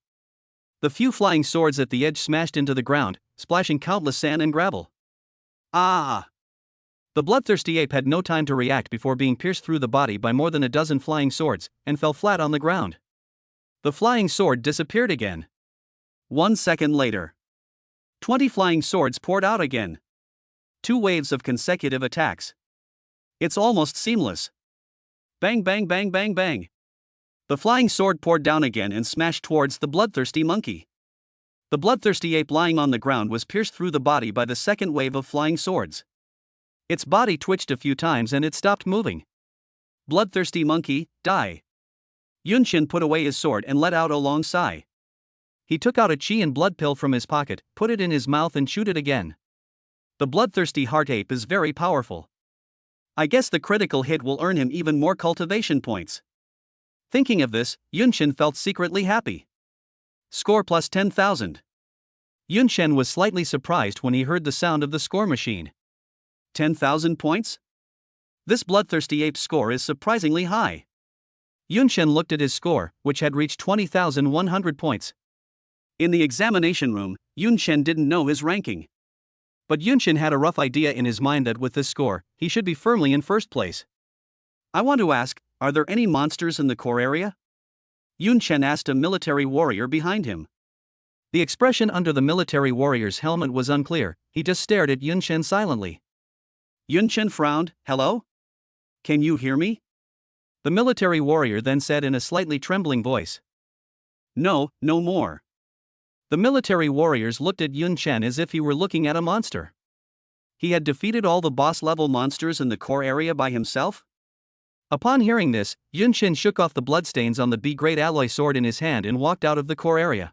The few flying swords at the edge smashed into the ground, splashing countless sand and gravel. Ah! The bloodthirsty ape had no time to react before being pierced through the body by more than a dozen flying swords, and fell flat on the ground. The flying sword disappeared again. 1 second later. 20 flying swords poured out again. 2 waves of consecutive attacks. It's almost seamless. Bang bang bang bang bang. The flying sword poured down again and smashed towards the bloodthirsty monkey. The bloodthirsty ape lying on the ground was pierced through the body by the second wave of flying swords. Its body twitched a few times and it stopped moving. Bloodthirsty monkey, die. Yunchen put away his sword and let out a long sigh. He took out a qi and blood pill from his pocket, put it in his mouth and chewed it again. The bloodthirsty heart ape is very powerful. I guess the critical hit will earn him even more cultivation points. Thinking of this, Yunchen felt secretly happy. Score plus 10,000. Yunchen was slightly surprised when he heard the sound of the score machine. 10,000 points? This bloodthirsty ape's score is surprisingly high. Yunchen looked at his score, which had reached 20,100 points. In the examination room, Yunchen didn't know his ranking. But Yunchen had a rough idea in his mind that with this score, he should be firmly in first place. I want to ask, are there any monsters in the core area? Yunchen asked a military warrior behind him. The expression under the military warrior's helmet was unclear, he just stared at Yunchen silently. Yunchen frowned, hello? Can you hear me? The military warrior then said in a slightly trembling voice. No, no more. The military warriors looked at Yunchen as if he were looking at a monster. He had defeated all the boss-level monsters in the core area by himself? Upon hearing this, Yunchen shook off the bloodstains on the B-grade alloy sword in his hand and walked out of the core area.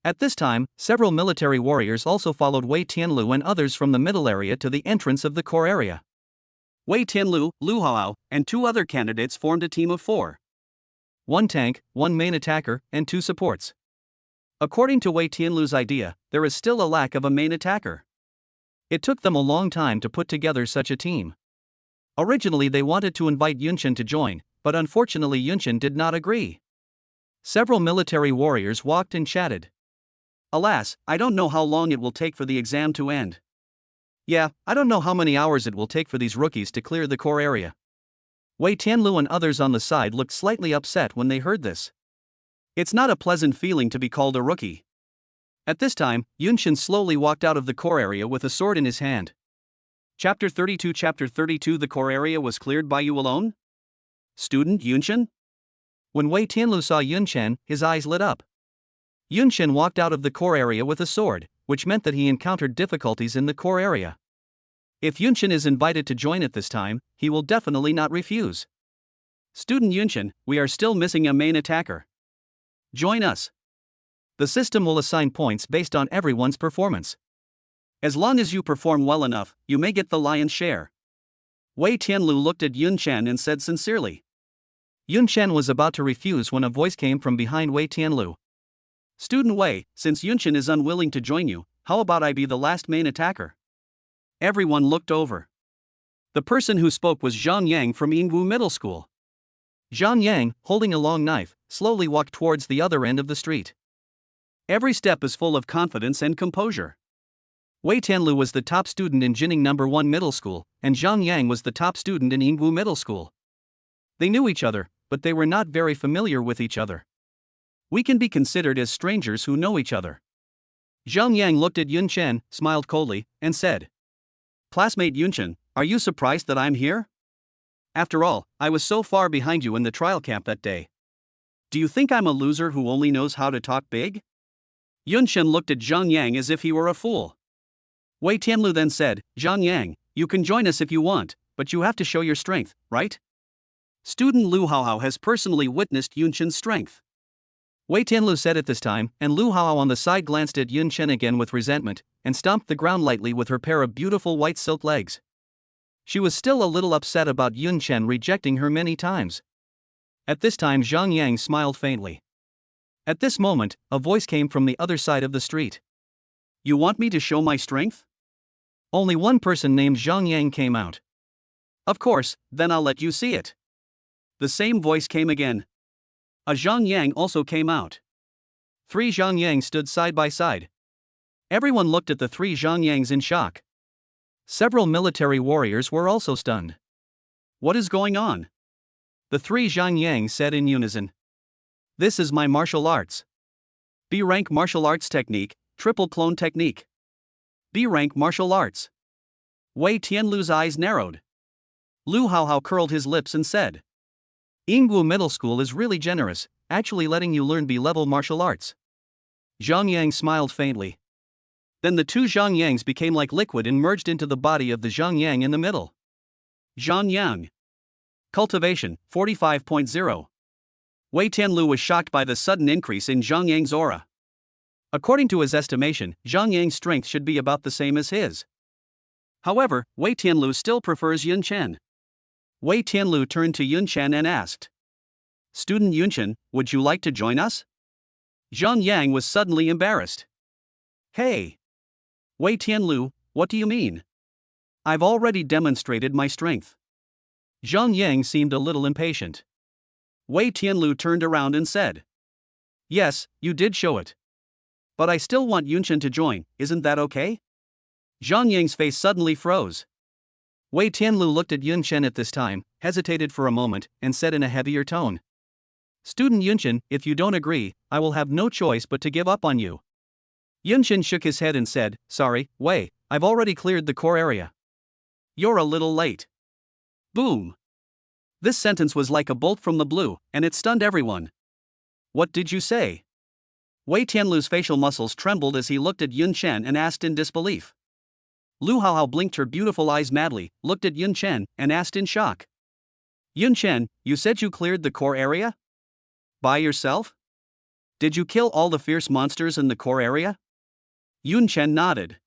At this time, several military warriors also followed Wei Tianlu and others from the middle area to the entrance of the core area. Wei Tianlu, Lu Haohao, and two other candidates formed a team of four. One tank, one main attacker, and two supports. According to Wei Tianlu's idea, there is still a lack of a main attacker. It took them a long time to put together such a team. Originally they wanted to invite Yunchen to join, but unfortunately Yunchen did not agree. Several military warriors walked and chatted. Alas, I don't know how long it will take for the exam to end. Yeah, I don't know how many hours it will take for these rookies to clear the core area. Wei Tianlu and others on the side looked slightly upset when they heard this. It's not a pleasant feeling to be called a rookie. At this time, Yunchen slowly walked out of the core area with a sword in his hand. Chapter 32 The core area was cleared by you alone? Student Yunchen? When Wei Tianlu saw Yunchen, his eyes lit up. Yunchen walked out of the core area with a sword, which meant that he encountered difficulties in the core area. If Yunchen is invited to join at this time, he will definitely not refuse. Student Yunchen, we are still missing a main attacker. Join us. The system will assign points based on everyone's performance. As long as you perform well enough, you may get the lion's share. Wei Tianlu looked at Yunchen and said sincerely. Yunchen was about to refuse when a voice came from behind Wei Tianlu. Student Wei, since Yunchen is unwilling to join you, how about I be the last main attacker? Everyone looked over. The person who spoke was Zhang Yang from Yingwu Middle School. Zhang Yang, holding a long knife, slowly walked towards the other end of the street. Every step is full of confidence and composure. Wei Tianlu was the top student in Jining No. 1 Middle School, and Zhang Yang was the top student in Yingwu Middle School. They knew each other, but they were not very familiar with each other. We can be considered as strangers who know each other. Zhang Yang looked at Yunchen, smiled coldly, and said, Classmate Yunchen, are you surprised that I'm here? After all, I was so far behind you in the trial camp that day. Do you think I'm a loser who only knows how to talk big? Yunchen looked at Zhang Yang as if he were a fool. Wei Tianlu then said, Zhang Yang, you can join us if you want, but you have to show your strength, right? Student Lu Haohao has personally witnessed Yunchen's strength. Wei Tianlu said at this time, and Lu Haohao on the side glanced at Yunchen again with resentment, and stomped the ground lightly with her pair of beautiful white silk legs. She was still a little upset about Yunchen rejecting her many times. At this time Zhang Yang smiled faintly. At this moment, a voice came from the other side of the street. You want me to show my strength? Only one person named Zhang Yang came out. Of course, then I'll let you see it. The same voice came again. A Zhang Yang also came out. Three Zhang Yang stood side by side. Everyone looked at the three Zhang Yangs in shock. Several military warriors were also stunned. What is going on? The three Zhang Yang said in unison. This is my martial arts. B-rank martial arts technique, triple clone technique. B-rank martial arts. Wei Tianlu's eyes narrowed. Lu Haohao curled his lips and said, Yingwu Middle School is really generous, actually letting you learn B-level martial arts. Zhang Yang smiled faintly. Then the two Zhang Yangs became like liquid and merged into the body of the Zhang Yang in the middle. Zhang Yang. Cultivation 45.0. Wei Tianlu was shocked by the sudden increase in Zhang Yang's aura. According to his estimation, Zhang Yang's strength should be about the same as his. However, Wei Tianlu still prefers Yunchen. Wei Tianlu turned to Yunchen and asked, Student Yunchen, would you like to join us? Zhang Yang was suddenly embarrassed. Hey! Wei Tianlu, what do you mean? I've already demonstrated my strength. Zhang Yang seemed a little impatient. Wei Tianlu turned around and said, Yes, you did show it. But I still want Yunchen to join, isn't that okay? Zhang Yang's face suddenly froze. Wei Tianlu looked at Yunchen at this time, hesitated for a moment, and said in a heavier tone, Student Yunchen, if you don't agree, I will have no choice but to give up on you. Yunchen shook his head and said, Sorry, Wei, I've already cleared the core area. You're a little late. Boom. This sentence was like a bolt from the blue, and it stunned everyone. What did you say? Wei Tianlu's facial muscles trembled as he looked at Yunchen and asked in disbelief. Lu Haohao blinked her beautiful eyes madly, looked at Yunchen, and asked in shock. Yunchen, you said you cleared the core area? By yourself? Did you kill all the fierce monsters in the core area? Yunchen nodded.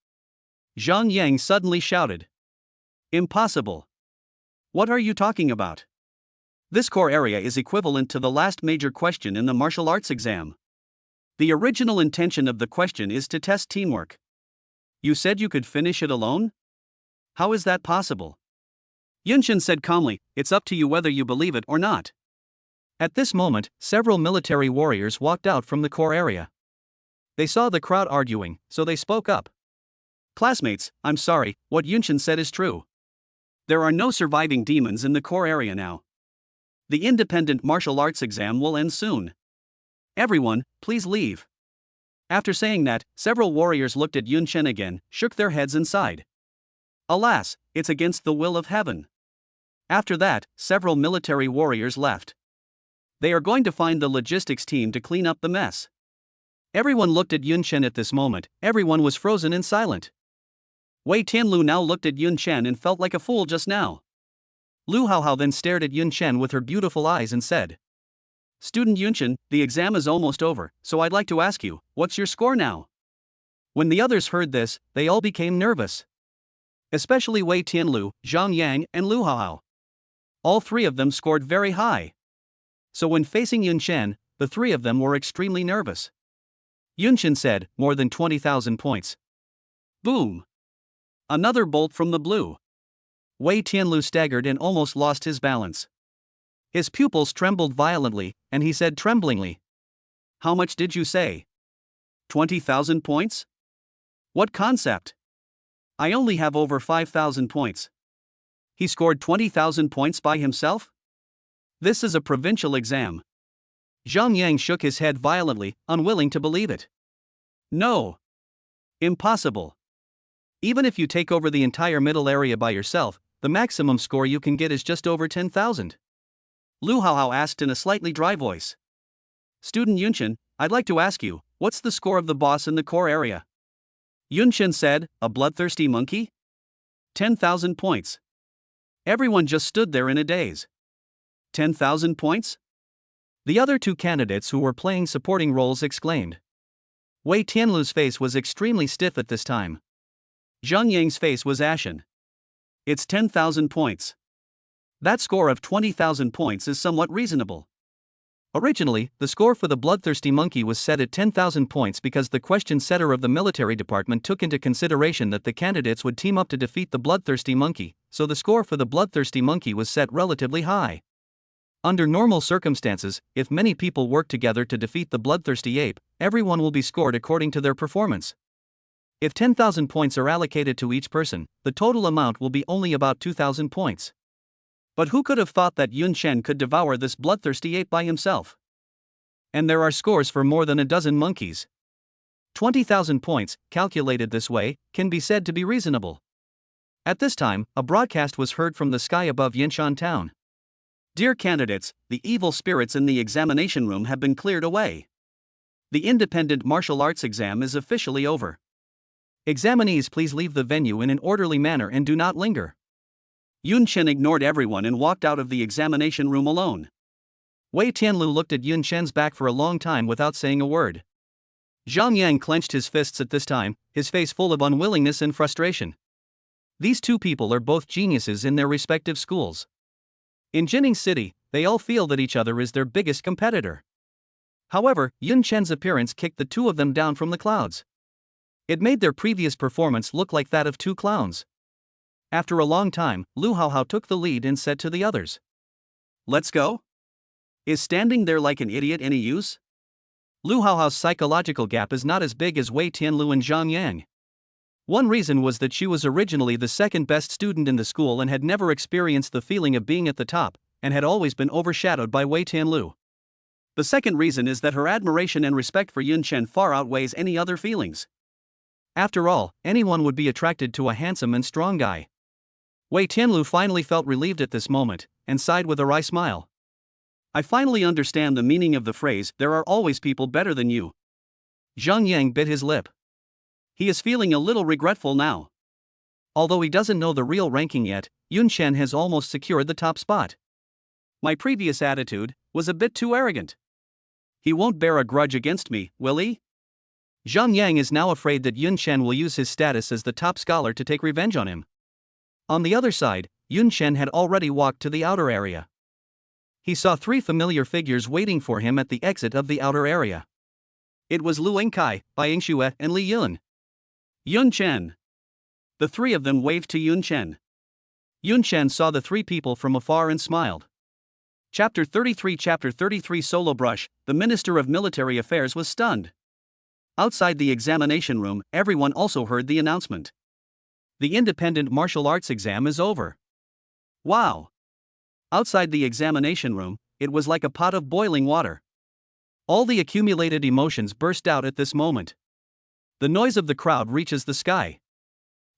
Zhang Yang suddenly shouted. Impossible. What are you talking about? This core area is equivalent to the last major question in the martial arts exam. The original intention of the question is to test teamwork. You said you could finish it alone? How is that possible? Yunshin said calmly, it's up to you whether you believe it or not. At this moment, several military warriors walked out from the core area. They saw the crowd arguing, so they spoke up. Classmates, I'm sorry, what Yunshin said is true. There are no surviving demons in the core area now. The independent martial arts exam will end soon. Everyone, please leave. After saying that, several warriors looked at Yunshin again, shook their heads and sighed. Alas, it's against the will of heaven. After that, several military warriors left. They are going to find the logistics team to clean up the mess. Everyone looked at Yunshin at this moment, everyone was frozen and silent. Wei Tianlu now looked at Yunshin and felt like a fool just now. Lu Haohao then stared at Yunshin with her beautiful eyes and said, Student Yunshin, the exam is almost over, so I'd like to ask you, what's your score now? When the others heard this, they all became nervous. Especially Wei Tianlu, Zhang Yang, and Lu Haohao. All three of them scored very high. So when facing Yunshin, the three of them were extremely nervous. Yunshin said, more than 20,000 points. Boom! Another bolt from the blue. Wei Tianlu staggered and almost lost his balance. His pupils trembled violently, and he said tremblingly, How much did you say? 20,000 points? What concept? I only have over 5,000 points. He scored 20,000 points by himself? This is a provincial exam. Zhang Yang shook his head violently, unwilling to believe it. No. Impossible. Even if you take over the entire middle area by yourself, the maximum score you can get is just over 10,000. Lu Haohao asked in a slightly dry voice. Student Yunshin, I'd like to ask you, what's the score of the boss in the core area? Yunshin said, a bloodthirsty monkey? 10,000 points. Everyone just stood there in a daze. 10,000 points? The other two candidates who were playing supporting roles exclaimed. Wei Tianlu's face was extremely stiff at this time. Zhang Yang's face was ashen. It's 10,000 points. That score of 20,000 points is somewhat reasonable. Originally, the score for the bloodthirsty monkey was set at 10,000 points because the question setter of the military department took into consideration that the candidates would team up to defeat the bloodthirsty monkey, so the score for the bloodthirsty monkey was set relatively high. Under normal circumstances, if many people work together to defeat the bloodthirsty ape, everyone will be scored according to their performance. If 10,000 points are allocated to each person, the total amount will be only about 2,000 points. But who could have thought that Yunshin could devour this bloodthirsty ape by himself? And there are scores for more than a dozen monkeys. 20,000 points, calculated this way, can be said to be reasonable. At this time, a broadcast was heard from the sky above Yinshan town. Dear candidates, the evil spirits in the examination room have been cleared away. The independent martial arts exam is officially over. Examinees, please leave the venue in an orderly manner and do not linger. Yunshin ignored everyone and walked out of the examination room alone. Wei Tianlu looked at Yunshin's back for a long time without saying a word. Zhang Yang clenched his fists at this time, his face full of unwillingness and frustration. These two people are both geniuses in their respective schools. In Jining City, they all feel that each other is their biggest competitor. However, Yunshin's appearance kicked the two of them down from the clouds. It made their previous performance look like that of two clowns. After a long time, Lu Haohao took the lead and said to the others, Let's go? Is standing there like an idiot any use? Lu Haohao's psychological gap is not as big as Wei Tianlu and Zhang Yang. One reason was that she was originally the second best student in the school and had never experienced the feeling of being at the top, and had always been overshadowed by Wei Tianlu. The second reason is that her admiration and respect for Yunshin far outweighs any other feelings. After all, anyone would be attracted to a handsome and strong guy. Wei Tianlu finally felt relieved at this moment, and sighed with a wry smile. I finally understand the meaning of the phrase, there are always people better than you. Zhang Yang bit his lip. He is feeling a little regretful now. Although he doesn't know the real ranking yet, Yunshin has almost secured the top spot. My previous attitude was a bit too arrogant. He won't bear a grudge against me, will he? Zhang Yang is now afraid that Yunshin will use his status as the top scholar to take revenge on him. On the other side, Yun Chen had already walked to the outer area. He saw 3 familiar figures waiting for him at the exit of the outer area. It was Lu Yingkai, Bai Yingxue, and Li Yun. Yun Chen. The 3 of them waved to Yun Chen. Yun Chen saw the 3 people from afar and smiled. Chapter 33 Solo Brush. The Minister of Military Affairs was stunned. Outside the examination room, everyone also heard the announcement. The independent martial arts exam is over. Wow! Outside the examination room, it was like a pot of boiling water. All the accumulated emotions burst out at this moment. The noise of the crowd reaches the sky.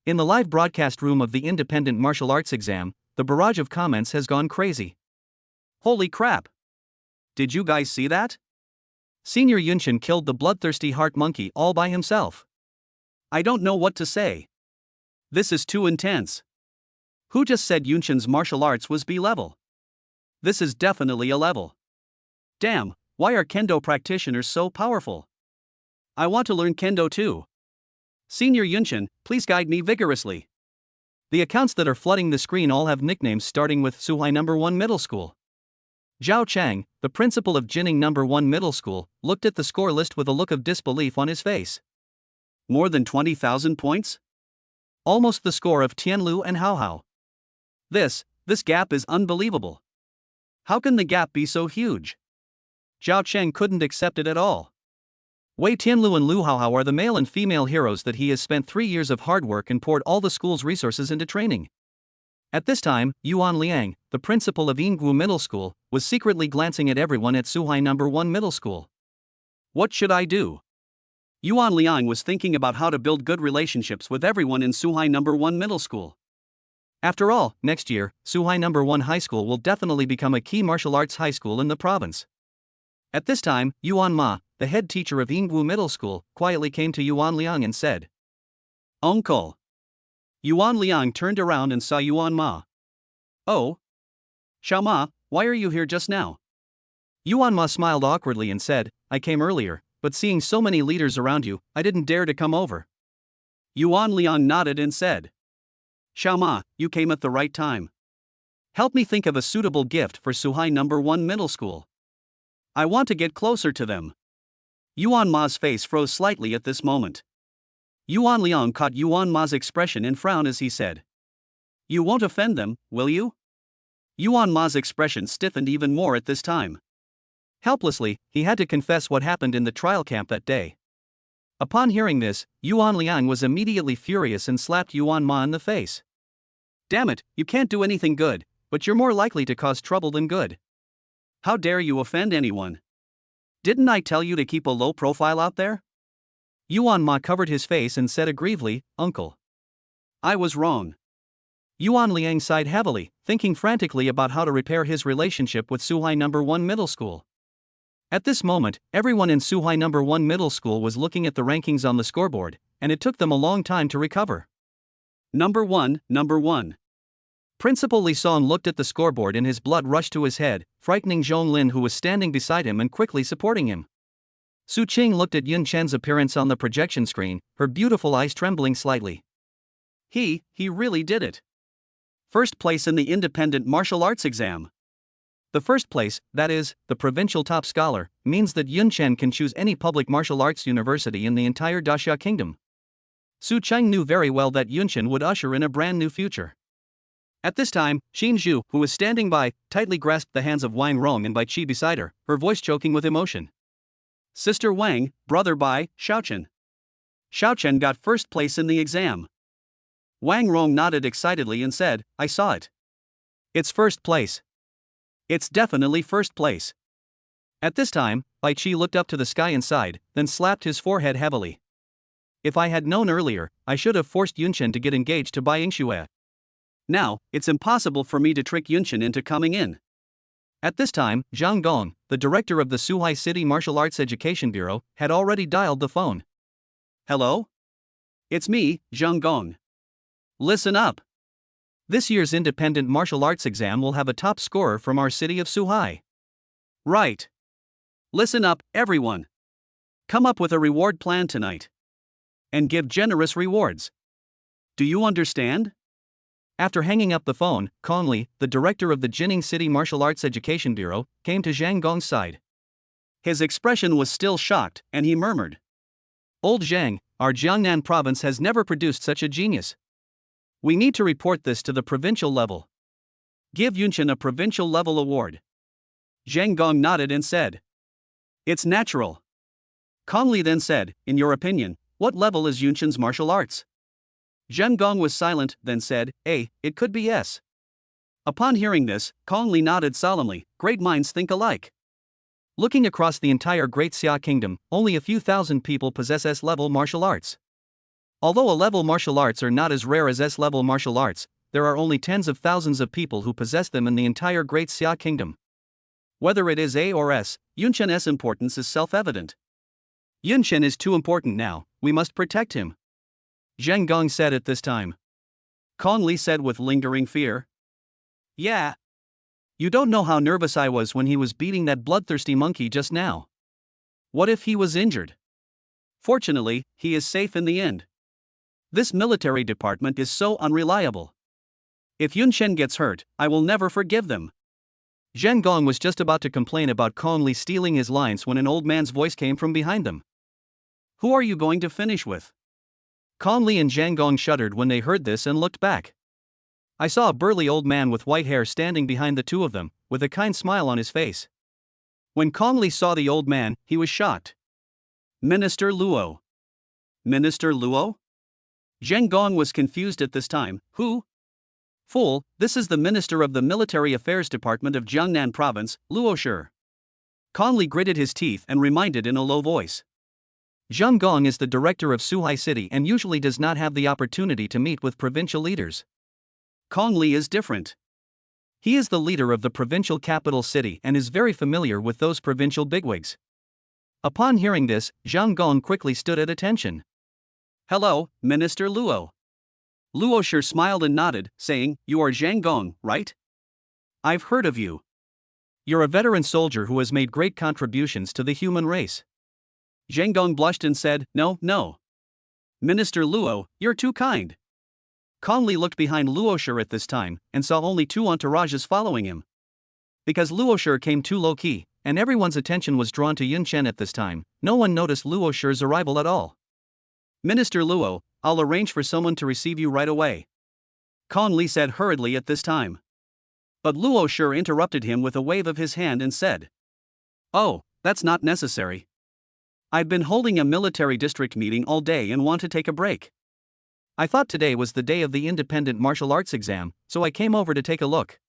In the live broadcast room of the independent martial arts exam, the barrage of comments has gone crazy. Holy crap! Did you guys see that? Senior Yunchen killed the bloodthirsty heart monkey all by himself. I don't know what to say. This is too intense. Who just said Yunchen's martial arts was B level? This is definitely a level. Damn, why are Kendo practitioners so powerful? I want to learn Kendo too. Senior Yunchen, please guide me vigorously. The accounts that are flooding the screen all have nicknames starting with Suhai No. 1 Middle School. Zhao Chang, the principal of Jining No. 1 Middle School, looked at the score list with a look of disbelief on his face. More than 20,000 points? Almost the score of Tianlu and Hao Hao. This gap is unbelievable. How can the gap be so huge? Zhao Cheng couldn't accept it at all. Wei Tianlu and Lu Haohao are the male and female heroes that he has spent 3 years of hard work and poured all the school's resources into training. At this time, Yuan Liang, the principal of Yinggu Middle School, was secretly glancing at everyone at Suhai No. 1 Middle School. What should I do? Yuan Liang was thinking about how to build good relationships with everyone in Suhai No. 1 Middle School. After all, next year, Suhai No. 1 High School will definitely become a key martial arts high school in the province. At this time, Yuan Ma, the head teacher of Yinggu Middle School, quietly came to Yuan Liang and said, "Uncle." Yuan Liang turned around and saw Yuan Ma. "Oh? Xiao Ma, why are you here just now?" Yuan Ma smiled awkwardly and said, "I came earlier, but seeing so many leaders around you, I didn't dare to come over." Yuan Liang nodded and said, "Xiao Ma, you came at the right time. Help me think of a suitable gift for Suhai No. 1 Middle School. I want to get closer to them." Yuan Ma's face froze slightly at this moment. Yuan Liang caught Yuan Ma's expression and frowned as he said, "You won't offend them, will you?" Yuan Ma's expression stiffened even more at this time. Helplessly, he had to confess what happened in the trial camp that day. Upon hearing this, Yuan Liang was immediately furious and slapped Yuan Ma in the face. "Damn it, you can't do anything good, but you're more likely to cause trouble than good. How dare you offend anyone? Didn't I tell you to keep a low profile out there?" Yuan Ma covered his face and said aggrievely, "Uncle, I was wrong." Yuan Liang sighed heavily, thinking frantically about how to repair his relationship with Suhai No. 1 Middle School. At this moment, everyone in Suhai No. 1 Middle School was looking at the rankings on the scoreboard, and it took them a long time to recover. Number 1. Principal Li Song looked at the scoreboard and his blood rushed to his head, frightening Zhong Lin, who was standing beside him and quickly supporting him. Su Qing looked at Yun Chen's appearance on the projection screen, her beautiful eyes trembling slightly. He really did it. First place in the independent martial arts exam. The first place, that is, the provincial top scholar, means that Yun Chen can choose any public martial arts university in the entire Daxia Kingdom. Su Cheng knew very well that Yun Chen would usher in a brand new future. At this time, Xin Zhu, who was standing by, tightly grasped the hands of Wang Rong and Bai Qi beside her voice choking with emotion. "Sister Wang, brother Bai, Xiaochen. Xiaochen got first place in the exam." Wang Rong nodded excitedly and said, "I saw it. It's first place. It's definitely first place." At this time, Bai Qi looked up to the sky and sighed, then slapped his forehead heavily. "If I had known earlier, I should have forced Yunchen to get engaged to Bai Yingxue. Now, it's impossible for me to trick Yunchen into coming in." At this time, Zhang Gong, the director of the Suhai City Martial Arts Education Bureau, had already dialed the phone. "Hello? It's me, Zhang Gong. Listen up. This year's independent martial arts exam will have a top scorer from our city of Suhai. Right. Listen up, everyone. Come up with a reward plan tonight. And give generous rewards. Do you understand?" After hanging up the phone, Kong Li, the director of the Jining City Martial Arts Education Bureau, came to Zhang Gong's side. His expression was still shocked, and he murmured, "Old Zhang, our Jiangnan province has never produced such a genius. We need to report this to the provincial level. Give Yunqian a provincial level award." Zhang Gong nodded and said, "It's natural." Kong Li then said, "In your opinion, what level is Yunqian's martial arts?" Zhang Gong was silent, then said, "It could be S." Upon hearing this, Kong Li nodded solemnly. Great minds think alike. Looking across the entire Great Xia Kingdom, only a few thousand people possess S-level martial arts. Although A-level martial arts are not as rare as S-level martial arts, there are only tens of thousands of people who possess them in the entire Great Xia Kingdom. Whether it is A or S, Yunqian's importance is self-evident. Yunqian is too important now, we must protect him. Zhang Gong said at this time. Kong Li said with lingering fear, "Yeah. You don't know how nervous I was when he was beating that bloodthirsty monkey just now. What if he was injured? Fortunately, he is safe in the end. This military department is so unreliable. If Yunqian gets hurt, I will never forgive them." Zhang Gong was just about to complain about Kong Li stealing his lines when an old man's voice came from behind them. "Who are you going to finish with?" Kong Li and Zhang Gong shuddered when they heard this and looked back. I saw a burly old man with white hair standing behind the two of them, with a kind smile on his face. When Kong Li saw the old man, he was shocked. Minister Luo. Minister Luo? Zhang Gong was confused at this time. Who? Fool, this is the Minister of the Military Affairs Department of Jiangnan Province, Luo Shi. Kong Li gritted his teeth and reminded in a low voice. Zhang Gong is the director of Suhai City and usually does not have the opportunity to meet with provincial leaders. Kong Li is different. He is the leader of the provincial capital city and is very familiar with those provincial bigwigs. Upon hearing this, Zhang Gong quickly stood at attention. "Hello, Minister Luo." Luo Shi smiled and nodded, saying, "You are Zhang Gong, right? I've heard of you. You're a veteran soldier who has made great contributions to the human race." Zhang Gong blushed and said, No. Minister Luo, you're too kind." Kong Li looked behind Luo Shi at this time, and saw only two entourages following him. Because Luo Shi came too low-key, and everyone's attention was drawn to Yunqian at this time, no one noticed Luo Shi's arrival at all. "Minister Luo, I'll arrange for someone to receive you right away," Kong Li said hurriedly at this time. But Luo Shi interrupted him with a wave of his hand and said, "Oh, that's not necessary. I've been holding a military district meeting all day and want to take a break. I thought today was the day of the independent martial arts exam, so I came over to take a look.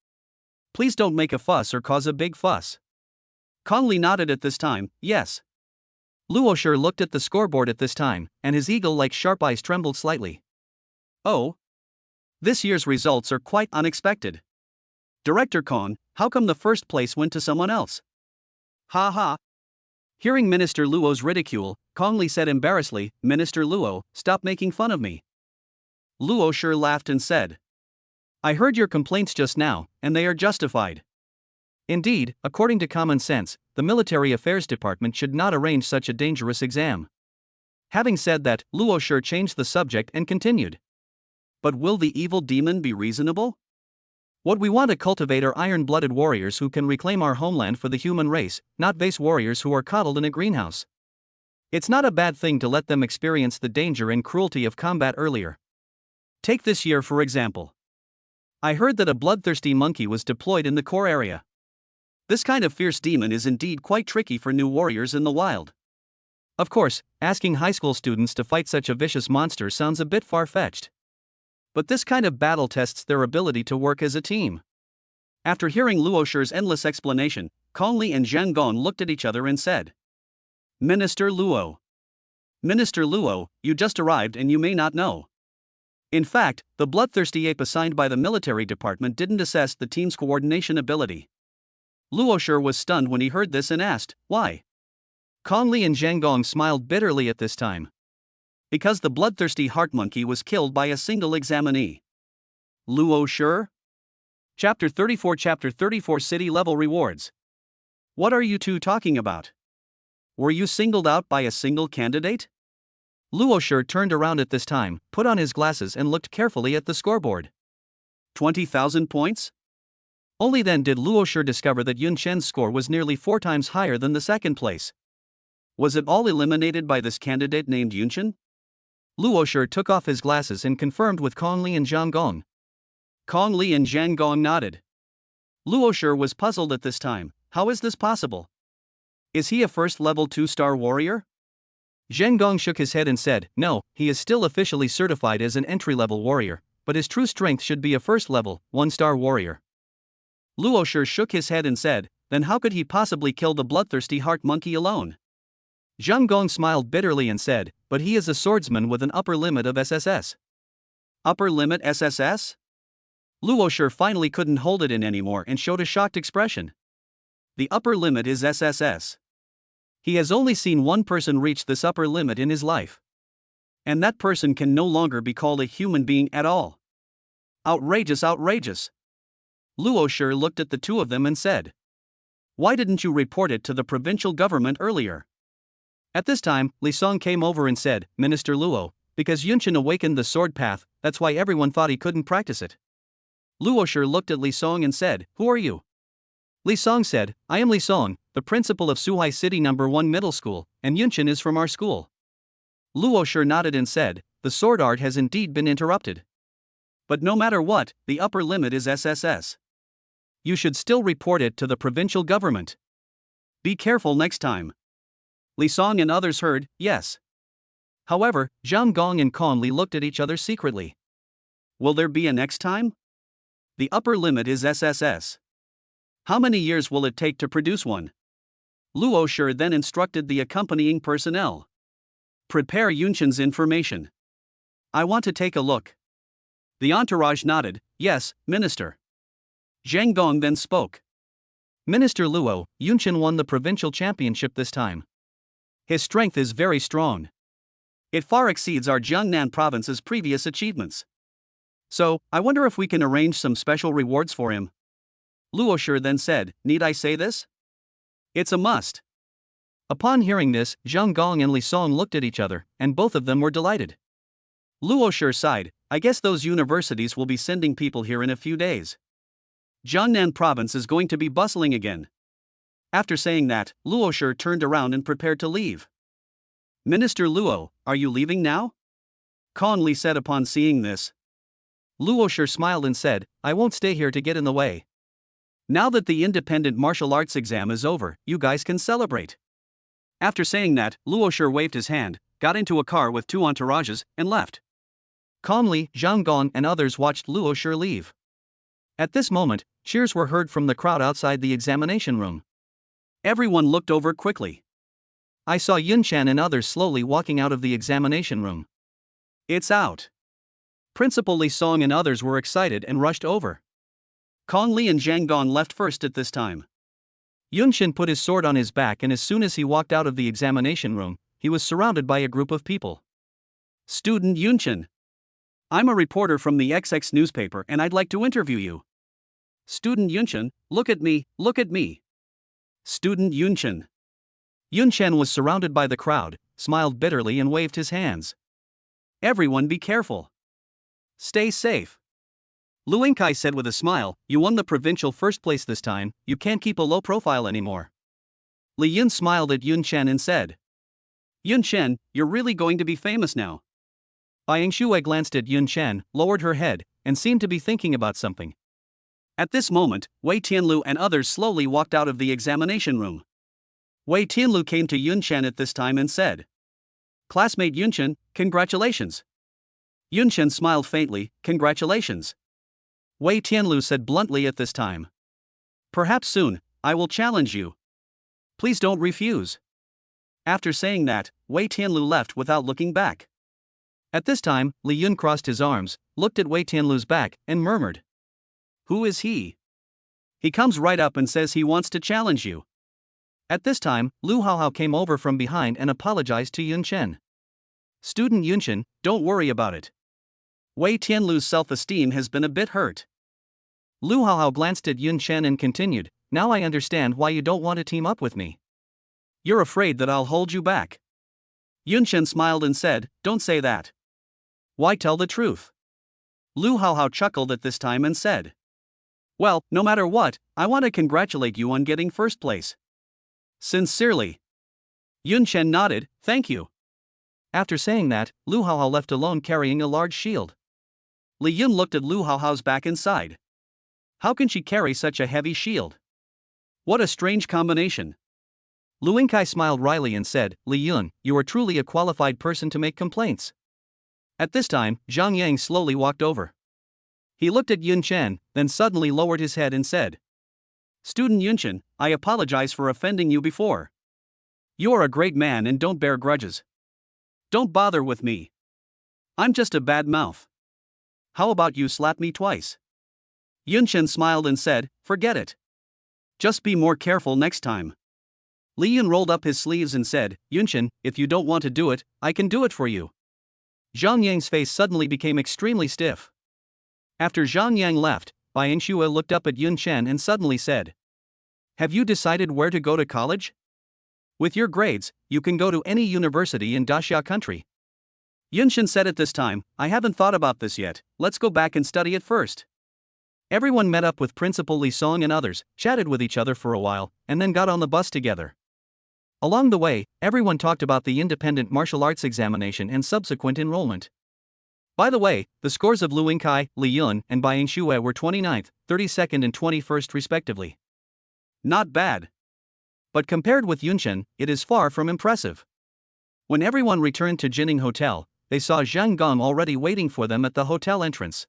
Please don't make a fuss or cause a big fuss." Kong Li nodded at this time, yes. Luo Shi looked at the scoreboard at this time, and his eagle-like sharp eyes trembled slightly. "Oh. This year's results are quite unexpected. Director Kong, how come the first place went to someone else?" "Ha ha." Hearing Minister Luo's ridicule, Kong Li said embarrassedly, "Minister Luo, stop making fun of me." Luo Shi laughed and said, "I heard your complaints just now, and they are justified. Indeed, according to common sense, the Military Affairs Department should not arrange such a dangerous exam." Having said that, Luo Shi changed the subject and continued. "But will the evil demon be reasonable? What we want to cultivate are iron-blooded warriors who can reclaim our homeland for the human race, not base warriors who are coddled in a greenhouse. It's not a bad thing to let them experience the danger and cruelty of combat earlier. Take this year for example. I heard that a bloodthirsty monkey was deployed in the core area. This kind of fierce demon is indeed quite tricky for new warriors in the wild. Of course, asking high school students to fight such a vicious monster sounds a bit far-fetched. But this kind of battle tests their ability to work as a team." After hearing Luo Shi's endless explanation, Kong Li and Zhang Gong looked at each other and said, "Minister Luo. Minister Luo, you just arrived and you may not know. In fact, the bloodthirsty ape assigned by the military department didn't assess the team's coordination ability." Luo Shi was stunned when he heard this and asked, "Why?" Kong Li and Zhang Gong smiled bitterly at this time. Because the bloodthirsty heart monkey was killed by a single examinee. Luo Shi? Chapter 34 City Level Rewards. What are you two talking about? Were you singled out by a single candidate? Luo Shi turned around at this time, put on his glasses and looked carefully at the scoreboard. 20,000 points? Only then did Luo Shi discover that Yun Chen's score was nearly 4 times higher than the second place. Was it all eliminated by this candidate named Yun Chen? Luo Shi took off his glasses and confirmed with Kong Li and Zhang Gong. Kong Li and Zhang Gong nodded. Luo Shi was puzzled at this time. How is this possible? Is he a first-level 2-star warrior? Zhang Gong shook his head and said, no, he is still officially certified as an entry-level warrior, but his true strength should be a first-level, 1-star warrior. Luo Shi shook his head and said, then how could he possibly kill the bloodthirsty heart monkey alone? Zhang Gong smiled bitterly and said, but he is a swordsman with an upper limit of SSS. Upper limit SSS? Luo Shi finally couldn't hold it in anymore and showed a shocked expression. The upper limit is SSS. He has only seen one person reach this upper limit in his life. And that person can no longer be called a human being at all. Outrageous, outrageous. Luo Shi looked at the two of them and said, why didn't you report it to the provincial government earlier? At this time, Li Song came over and said, Minister Luo, because Yun Chen awakened the sword path, that's why everyone thought he couldn't practice it. Luo Shi looked at Li Song and said, who are you? Li Song said, I am Li Song, the principal of Suhai City No. 1 Middle School, and Yun Chen is from our school. Luo Shi nodded and said, the sword art has indeed been interrupted. But no matter what, the upper limit is SSS. You should still report it to the provincial government. Be careful next time. Li Song and others heard, yes. However, Zhang Gong and Kong Li looked at each other secretly. Will there be a next time? The upper limit is SSS. How many years will it take to produce one? Luo Shi then instructed the accompanying personnel. Prepare Yun Chen's information. I want to take a look. The entourage nodded, yes, Minister. Zhang Gong then spoke. Minister Luo, Yun Chen won the provincial championship this time. His strength is very strong. It far exceeds our Jiangnan province's previous achievements. So, I wonder if we can arrange some special rewards for him. Luo Shi then said, need I say this? It's a must. Upon hearing this, Zhang Gong and Li Song looked at each other, and both of them were delighted. Luo Shi sighed, I guess those universities will be sending people here in a few days. Jiangnan province is going to be bustling again. After saying that, Luo Shi turned around and prepared to leave. Minister Luo, are you leaving now? Kong Li said upon seeing this. Luo Shi smiled and said, I won't stay here to get in the way. Now that the independent martial arts exam is over, you guys can celebrate. After saying that, Luo Shi waved his hand, got into a car with two entourages, and left. Kong Li, Zhang Gong and others watched Luo Shi leave. At this moment, cheers were heard from the crowd outside the examination room. Everyone looked over quickly. I saw Yun Chen and others slowly walking out of the examination room. It's out. Principal Li Song and others were excited and rushed over. Kong Li and Zhang Gong left first at this time. Yun Chen put his sword on his back, and as soon as he walked out of the examination room, he was surrounded by a group of people. Student Yun Chen. I'm a reporter from the XX newspaper and I'd like to interview you. Student Yun Chen, look at me, look at me. Student Yun Chen. Yun Chen was surrounded by the crowd, smiled bitterly and waved his hands. Everyone be careful. Stay safe. Lu Yingkai said with a smile, you won the provincial first place this time, you can't keep a low profile anymore. Li Yun smiled at Yun Chen and said, Yun Chen, you're really going to be famous now. Bai Yingxue glanced at Yun Chen, lowered her head, and seemed to be thinking about something. At this moment, Wei Tianlu and others slowly walked out of the examination room. Wei Tianlu came to Yun Chen at this time and said, Classmate Yun Chen, congratulations. Yun Chen smiled faintly, congratulations. Wei Tianlu said bluntly at this time. Perhaps soon, I will challenge you. Please don't refuse. After saying that, Wei Tianlu left without looking back. At this time, Li Yun crossed his arms, looked at Wei Tianlu's back, and murmured. Who is he? He comes right up and says he wants to challenge you. At this time, Lu Haohao came over from behind and apologized to Yun Chen. Student Yun Chen, don't worry about it. Wei Tianlu's self-esteem has been a bit hurt. Lu Haohao glanced at Yun Chen and continued, now I understand why you don't want to team up with me. You're afraid that I'll hold you back. Yun Chen smiled and said, don't say that. Why tell the truth? Lu Haohao chuckled at this time and said, "Well, no matter what, I want to congratulate you on getting first place." "Sincerely." Yun Chen nodded, "Thank you." After saying that, Lu Haohao left alone carrying a large shield. Li Yun looked at Lu Haohao's back and sighed. How can she carry such a heavy shield? What a strange combination. Lu Yingkai smiled wryly and said, "Li Yun, you are truly a qualified person to make complaints." At this time, Zhang Yang slowly walked over. He looked at Yun Chen, then suddenly lowered his head and said, "Student Yun Chen, I apologize for offending you before. You are a great man and don't bear grudges. Don't bother with me. I'm just a bad mouth. How about you slap me twice?" Yun Chen smiled and said, "Forget it. Just be more careful next time." Li Yun rolled up his sleeves and said, "Yun Chen, if you don't want to do it, I can do it for you." Zhang Yang's face suddenly became extremely stiff. After Zhang Yang left, Bai Yingxue looked up at Yun Chen and suddenly said, "Have you decided where to go to college? With your grades, you can go to any university in Daxia country." Yun Chen said at this time, "I haven't thought about this yet, let's go back and study it first." Everyone met up with Principal Li Song and others, chatted with each other for a while, and then got on the bus together. Along the way, everyone talked about the independent martial arts examination and subsequent enrollment. By the way, the scores of Lu Yingkai, Li Yun, and Bai Yingxue were 29th, 32nd, and 21st respectively. Not bad. But compared with Yun Chen, it is far from impressive. When everyone returned to Jining Hotel, they saw Zhang Gong already waiting for them at the hotel entrance.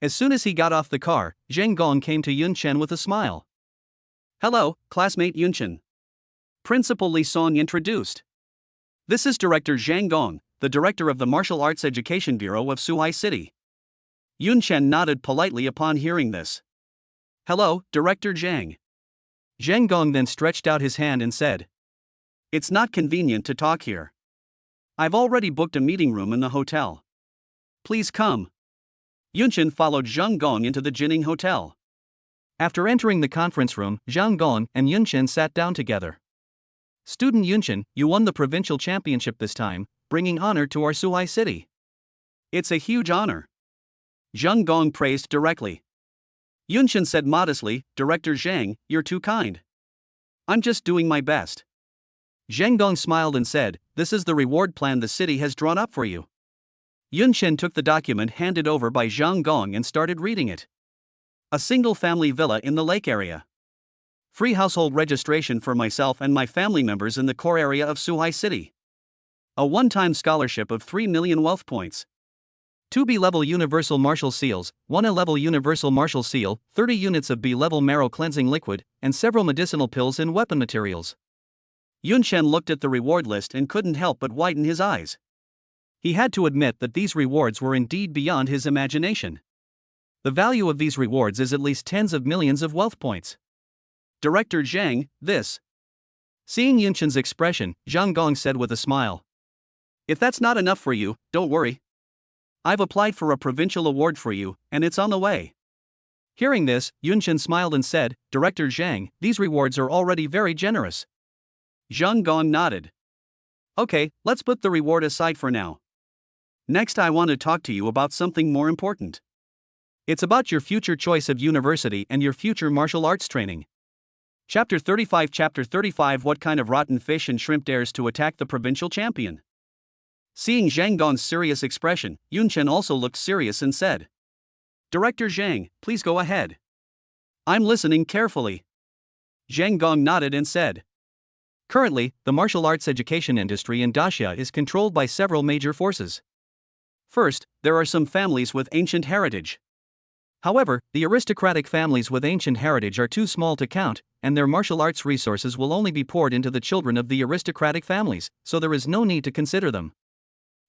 As soon as he got off the car, Zhang Gong came to Yun Chen with a smile. "Hello, classmate Yun Chen." Principal Li Song introduced. "This is Director Zhang Gong, the director of the Martial Arts Education Bureau of Suhai City." Yun Chen nodded politely upon hearing this. "Hello, Director Zhang." Zhang Gong then stretched out his hand and said, "It's not convenient to talk here. I've already booked a meeting room in the hotel. Please come." Yun Chen followed Zhang Gong into the Jining Hotel. After entering the conference room, Zhang Gong and Yun Chen sat down together. "Student Yun Chen, you won the provincial championship this time, bringing honor to our Suhai city." "It's a huge honor." Zhang Gong praised directly. Yun Chen said modestly, "Director Zhang, you're too kind. I'm just doing my best." Zhang Gong smiled and said, "This is the reward plan the city has drawn up for you." Yun Chen took the document handed over by Zhang Gong and started reading it. A single-family villa in the lake area. Free household registration for myself and my family members in the core area of Suhai City. A one-time scholarship of 3 million wealth points. 2 B-level universal martial seals, 1 A-level universal martial seal, 30 units of B-level marrow cleansing liquid, and several medicinal pills and weapon materials. Yun Chen looked at the reward list and couldn't help but widen his eyes. He had to admit that these rewards were indeed beyond his imagination. The value of these rewards is at least tens of millions of wealth points. "Director Zhang, this." Seeing Yun Chen's expression, Zhang Gong said with a smile, "If that's not enough for you, don't worry. I've applied for a provincial award for you, and it's on the way." Hearing this, Yun Chen smiled and said, "Director Zhang, these rewards are already very generous." Zhang Gong nodded. "Okay, let's put the reward aside for now. Next, I want to talk to you about something more important. It's about your future choice of university and your future martial arts training." Chapter 35. What kind of rotten fish and shrimp dares to attack the provincial champion? Seeing Zhang Gong's serious expression, Yun Chen also looked serious and said, "Director Zhang, please go ahead. I'm listening carefully." Zhang Gong nodded and said, "Currently, the martial arts education industry in Daxia is controlled by several major forces. First, there are some families with ancient heritage. However, the aristocratic families with ancient heritage are too small to count, and their martial arts resources will only be poured into the children of the aristocratic families, so there is no need to consider them.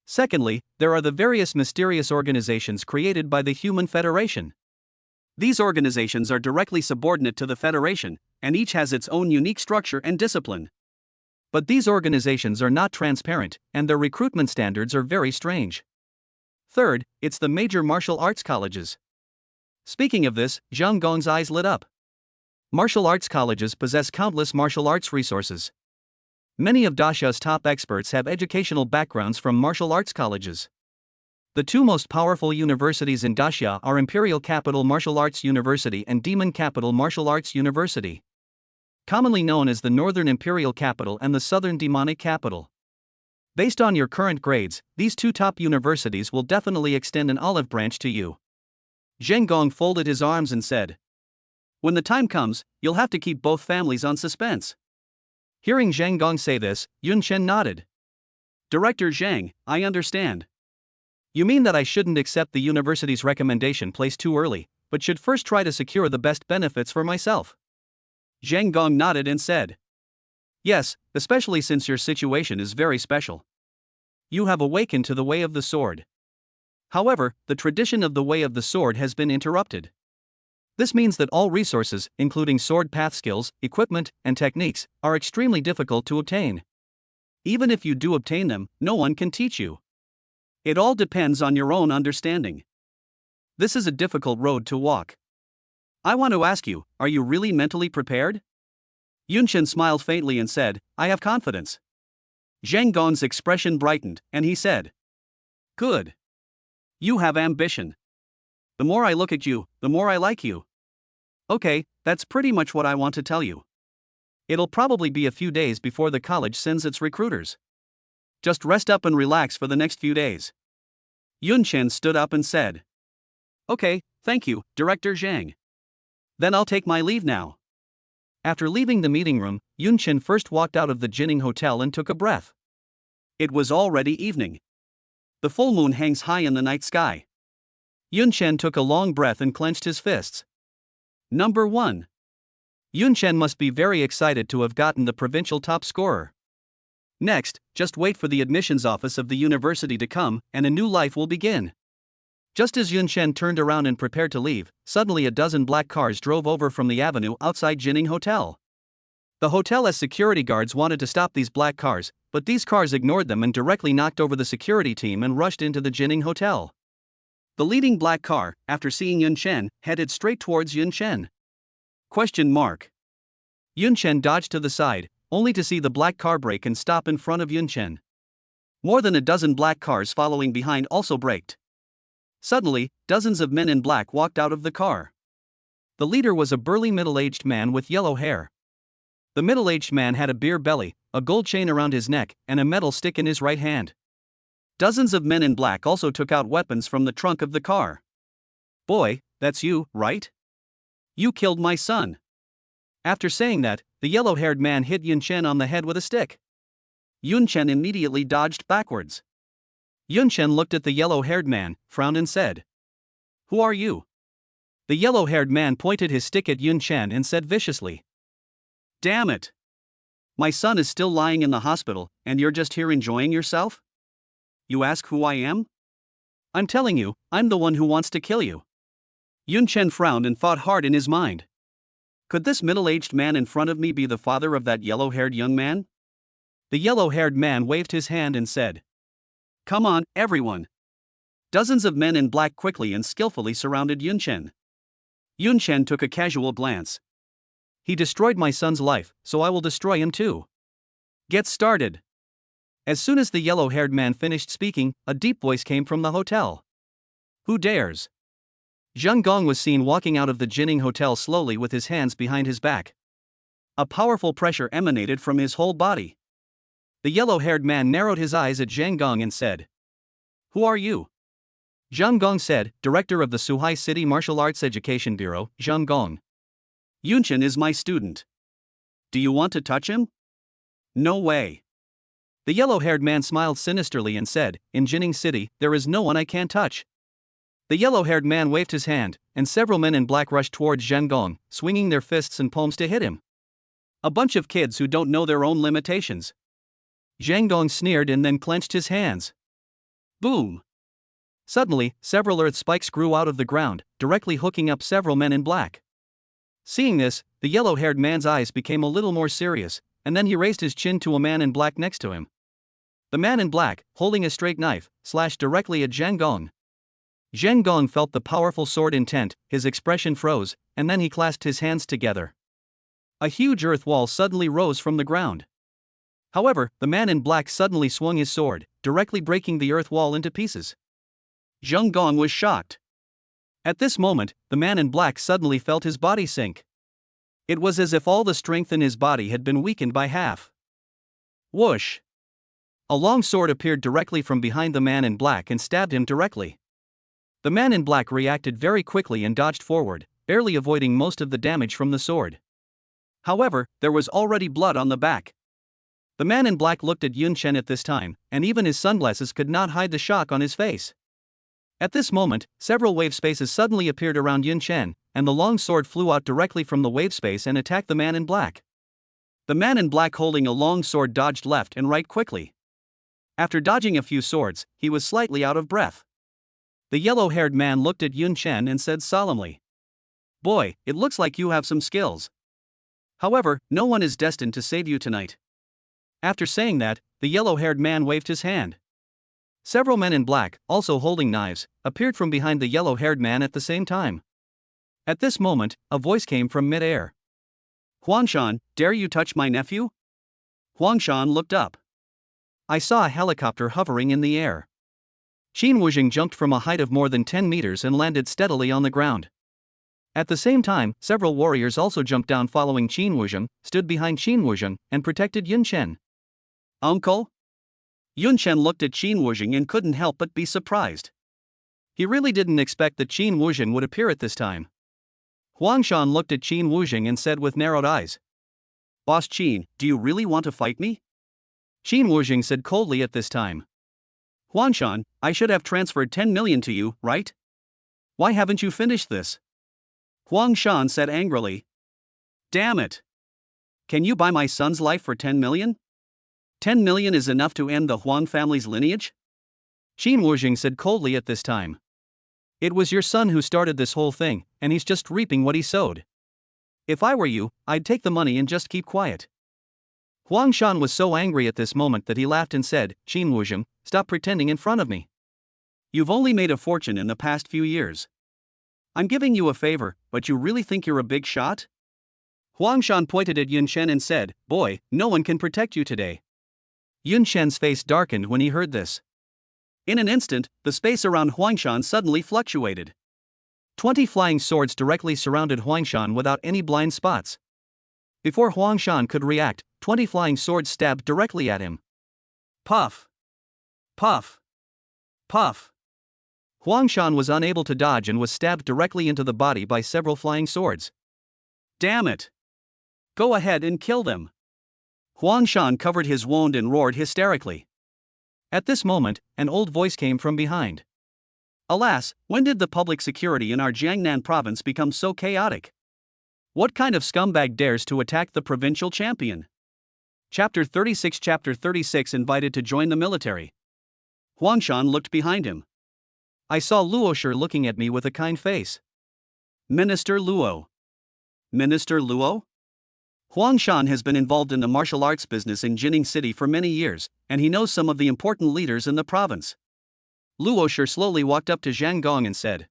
Secondly, there are the various mysterious organizations created by the Human Federation. These organizations are directly subordinate to the Federation, and each has its own unique structure and discipline. But these organizations are not transparent, and their recruitment standards are very strange. Third, it's the major martial arts colleges." Speaking of this, Zhang Gong's eyes lit up. Martial arts colleges possess countless martial arts resources. Many of Daxia's top experts have educational backgrounds from martial arts colleges. The two most powerful universities in Dacia are Imperial Capital Martial Arts University and Demon Capital Martial Arts University, commonly known as the Northern Imperial Capital and the Southern Demonic Capital. Based on your current grades, these two top universities will definitely extend an olive branch to you. Zheng Gong folded his arms and said, "When the time comes, you'll have to keep both families on suspense." Hearing Zheng Gong say this, Yun Chen nodded. "Director Zhang, I understand. You mean that I shouldn't accept the university's recommendation placed too early, but should first try to secure the best benefits for myself?" Zheng Gong nodded and said, "Yes, especially since your situation is very special. You have awakened to the way of the sword. However, the tradition of the way of the sword has been interrupted. This means that all resources, including sword path skills, equipment, and techniques, are extremely difficult to obtain. Even if you do obtain them, no one can teach you. It all depends on your own understanding. This is a difficult road to walk. I want to ask you, are you really mentally prepared?" Yunchen smiled faintly and said, "I have confidence." Zheng Gong's expression brightened, and he said, "Good. You have ambition. The more I look at you, the more I like you. Okay, that's pretty much what I want to tell you. It'll probably be a few days before the college sends its recruiters. Just rest up and relax for the next few days." Yun Chen stood up and said, "Okay, thank you, Director Zhang. Then I'll take my leave now." After leaving the meeting room, Yun Chen first walked out of the Jinning Hotel and took a breath. It was already evening. The full moon hangs high in the night sky. Yun Chen took a long breath and clenched his fists. Number 1. Yun Chen must be very excited to have gotten the provincial top scorer. Next, just wait for the admissions office of the university to come, and a new life will begin. Just as Yun Chen turned around and prepared to leave, suddenly a dozen black cars drove over from the avenue outside Jinning Hotel. The hotel's security guards wanted to stop these black cars, but these cars ignored them and directly knocked over the security team and rushed into the Jinning Hotel. The leading black car, after seeing Yun Chen, headed straight towards Yun Chen. Yun Chen dodged to the side, only to see the black car brake and stop in front of Yun Chen. More than a dozen black cars following behind also braked. Suddenly, dozens of men in black walked out of the car. The leader was a burly middle-aged man with yellow hair. The middle-aged man had a beer belly, a gold chain around his neck, and a metal stick in his right hand. Dozens of men in black also took out weapons from the trunk of the car. "Boy, that's you, right? You killed my son." After saying that, the yellow-haired man hit Yun Chen on the head with a stick. Yun Chen immediately dodged backwards. Yun Chen looked at the yellow-haired man, frowned and said, "Who are you?" The yellow-haired man pointed his stick at Yun Chen and said viciously, "Damn it! My son is still lying in the hospital, and you're just here enjoying yourself? You ask who I am? I'm telling you, I'm the one who wants to kill you." Yun Chen frowned and thought hard in his mind. Could this middle-aged man in front of me be the father of that yellow-haired young man? The yellow-haired man waved his hand and said, "Come on, everyone." Dozens of men in black quickly and skillfully surrounded Yun Chen. Yun Chen took a casual glance. "He destroyed my son's life, so I will destroy him too. Get started." As soon as the yellow-haired man finished speaking, a deep voice came from the hotel. "Who dares?" Zheng Gong was seen walking out of the Jinning Hotel slowly with his hands behind his back. A powerful pressure emanated from his whole body. The yellow-haired man narrowed his eyes at Zheng Gong and said, "Who are you?" Zheng Gong said, "Director of the Suhai City Martial Arts Education Bureau, Zheng Gong. Yunchen is my student. Do you want to touch him?" "No way." The yellow-haired man smiled sinisterly and said, "In Jinning City, there is no one I can't touch." The yellow-haired man waved his hand, and several men in black rushed towards Zheng Gong, swinging their fists and palms to hit him. "A bunch of kids who don't know their own limitations." Zheng Gong sneered and then clenched his hands. Boom! Suddenly, several earth spikes grew out of the ground, directly hooking up several men in black. Seeing this, the yellow-haired man's eyes became a little more serious, and then he raised his chin to a man in black next to him. The man in black, holding a straight knife, slashed directly at Zheng Gong. Zheng Gong felt the powerful sword intent, his expression froze, and then he clasped his hands together. A huge earth wall suddenly rose from the ground. However, the man in black suddenly swung his sword, directly breaking the earth wall into pieces. Zheng Gong was shocked. At this moment, the man in black suddenly felt his body sink. It was as if all the strength in his body had been weakened by half. Whoosh! A long sword appeared directly from behind the man in black and stabbed him directly. The man in black reacted very quickly and dodged forward, barely avoiding most of the damage from the sword. However, there was already blood on the back. The man in black looked at Yun Chen at this time, and even his sunglasses could not hide the shock on his face. At this moment, several wave spaces suddenly appeared around Yun Chen, and the long sword flew out directly from the wave space and attacked the man in black. The man in black holding a long sword dodged left and right quickly. After dodging a few swords, he was slightly out of breath. The yellow-haired man looked at Yun Chen and said solemnly, "Boy, it looks like you have some skills. However, no one is destined to save you tonight." After saying that, the yellow-haired man waved his hand. Several men in black, also holding knives, appeared from behind the yellow-haired man at the same time. At this moment, a voice came from mid-air. "Huangshan, dare you touch my nephew?" Huangshan looked up. I saw a helicopter hovering in the air. Qin Wuzheng jumped from a height of more than 10 meters and landed steadily on the ground. At the same time, several warriors also jumped down following Qin Wuzheng, stood behind Qin Wuzheng, and protected Yun Chen. "Uncle?" Yun Chen looked at Qin Wuzheng and couldn't help but be surprised. He really didn't expect that Qin Wuzheng would appear at this time. Huangshan looked at Qin Wuzheng and said with narrowed eyes, "Boss Qin, do you really want to fight me?" Qin Wuzheng said coldly at this time. "Huangshan, I should have transferred 10 million to you, right? Why haven't you finished this?" Huangshan said angrily. "Damn it! Can you buy my son's life for 10 million? 10 million is enough to end the Huang family's lineage?" Qin Wuzheng said coldly at this time. "It was your son who started this whole thing, and he's just reaping what he sowed. If I were you, I'd take the money and just keep quiet." Huangshan was so angry at this moment that he laughed and said, "Qin Wuzheng, stop pretending in front of me. You've only made a fortune in the past few years. I'm giving you a favor, but you really think you're a big shot?" Huangshan pointed at Yun Chen and said, "Boy, no one can protect you today." Yun Chen's face darkened when he heard this. In an instant, the space around Huangshan suddenly fluctuated. 20 flying swords directly surrounded Huangshan without any blind spots. Before Huangshan could react, 20 flying swords stabbed directly at him. Puff! Puff! Puff! Huangshan was unable to dodge and was stabbed directly into the body by several flying swords. "Damn it! Go ahead and kill them!" Huangshan covered his wound and roared hysterically. At this moment, an old voice came from behind. "Alas, when did the public security in our Jiangnan province become so chaotic? What kind of scumbag dares to attack the provincial champion?" Chapter 36 Invited to join the military. Huangshan looked behind him. I saw Luo Shi looking at me with a kind face. "Minister Luo." "Minister Luo?" Huangshan has been involved in the martial arts business in Jining City for many years, and he knows some of the important leaders in the province. Luo Shi slowly walked up to Zhang Gong and said,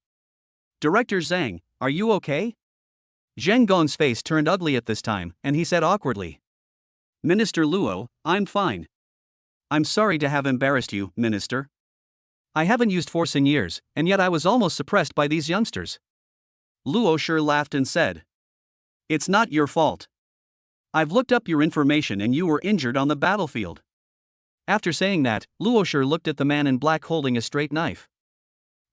"Director Zhang, are you okay?" Zhang Gong's face turned ugly at this time, and he said awkwardly, "Minister Luo, I'm fine. I'm sorry to have embarrassed you, Minister. I haven't used force in years, and yet I was almost suppressed by these youngsters." Luo Shi laughed and said, "It's not your fault. I've looked up your information and you were injured on the battlefield." After saying that, Luo Shi looked at the man in black holding a straight knife.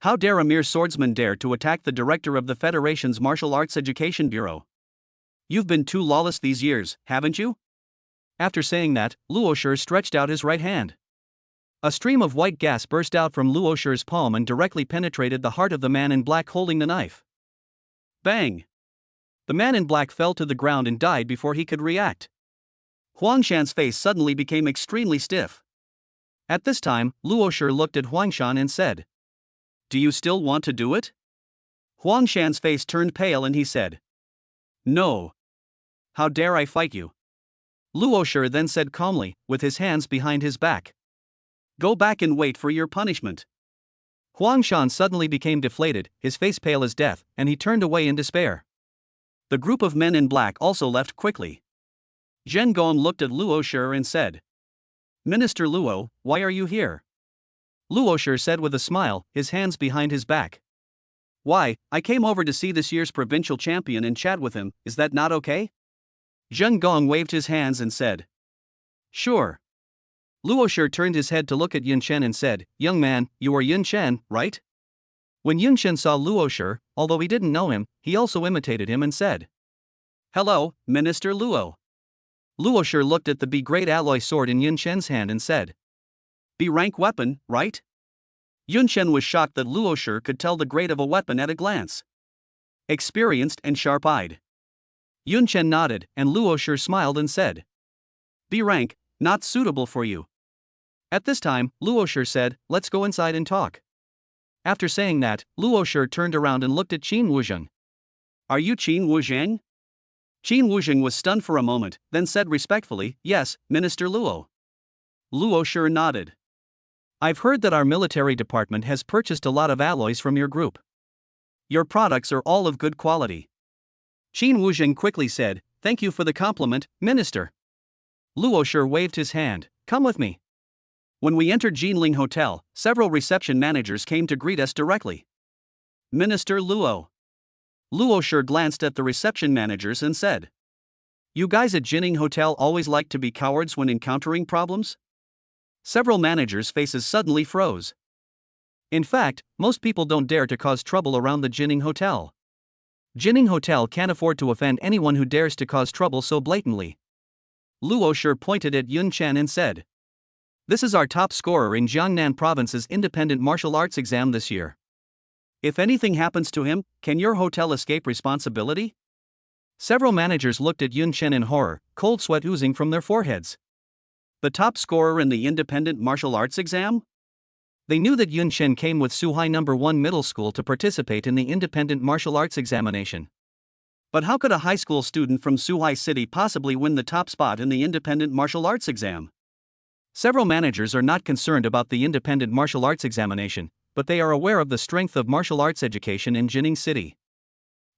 "How dare a mere swordsman dare to attack the director of the Federation's Martial Arts Education Bureau? You've been too lawless these years, haven't you?" After saying that, Luo Shi stretched out his right hand. A stream of white gas burst out from Luo Shi's palm and directly penetrated the heart of the man in black holding the knife. Bang! The man in black fell to the ground and died before he could react. Huangshan's face suddenly became extremely stiff. At this time, Luo Shi looked at Huangshan and said, "Do you still want to do it?" Huangshan's face turned pale and he said, "No. How dare I fight you?" Luo Shi then said calmly, with his hands behind his back, "Go back and wait for your punishment." Huangshan suddenly became deflated, his face pale as death, and he turned away in despair. The group of men in black also left quickly. Zheng Gong looked at Luo Shi and said, "Minister Luo, why are you here?" Luosher said with a smile, his hands behind his back. Why, I came over to see this year's provincial champion and chat with him, is that not okay? Zheng Gong waved his hands and said. Sure. Luosher turned his head to look at Yun Chen and said, Young man, you are Yun Chen, right? When Yun Chen saw Luosher, although he didn't know him, he also imitated him and said. Hello, Minister Luo. Luosher looked at the B-grade alloy sword in Yun Chen's hand and said. B-rank weapon, right? Yun Chen was shocked that Luosher could tell the grade of a weapon at a glance. Experienced and sharp-eyed. Yun Chen nodded, and Luosher smiled and said. B-rank, not suitable for you. At this time, Luosher said, let's go inside and talk. After saying that, Luosher turned around and looked at Qin Wuzheng. Are you Qin Wuzheng? Qin Wuzheng was stunned for a moment, then said respectfully, yes, Minister Luo. Luosher nodded. I've heard that our military department has purchased a lot of alloys from your group. Your products are all of good quality. Qin Wuzheng quickly said, thank you for the compliment, Minister. Luosher waved his hand, come with me. When we entered Jinling Hotel, several reception managers came to greet us directly. Minister Luo. Luosher glanced at the reception managers and said. You guys at Jinling Hotel always like to be cowards when encountering problems? Several managers' faces suddenly froze. In fact, most people don't dare to cause trouble around the Jinling Hotel. Jinling Hotel can't afford to offend anyone who dares to cause trouble so blatantly. Luosher pointed at Yun Chen and said. This is our top scorer in Jiangnan Province's independent martial arts exam this year. If anything happens to him, can your hotel escape responsibility? Several managers looked at Yun Chen in horror, cold sweat oozing from their foreheads. The top scorer in the independent martial arts exam? They knew that Yun Chen came with Suhai No. 1 Middle School to participate in the independent martial arts examination. But how could a high school student from Suhai City possibly win the top spot in the independent martial arts exam? Several managers are not concerned about the independent martial arts examination, but they are aware of the strength of martial arts education in Jining City.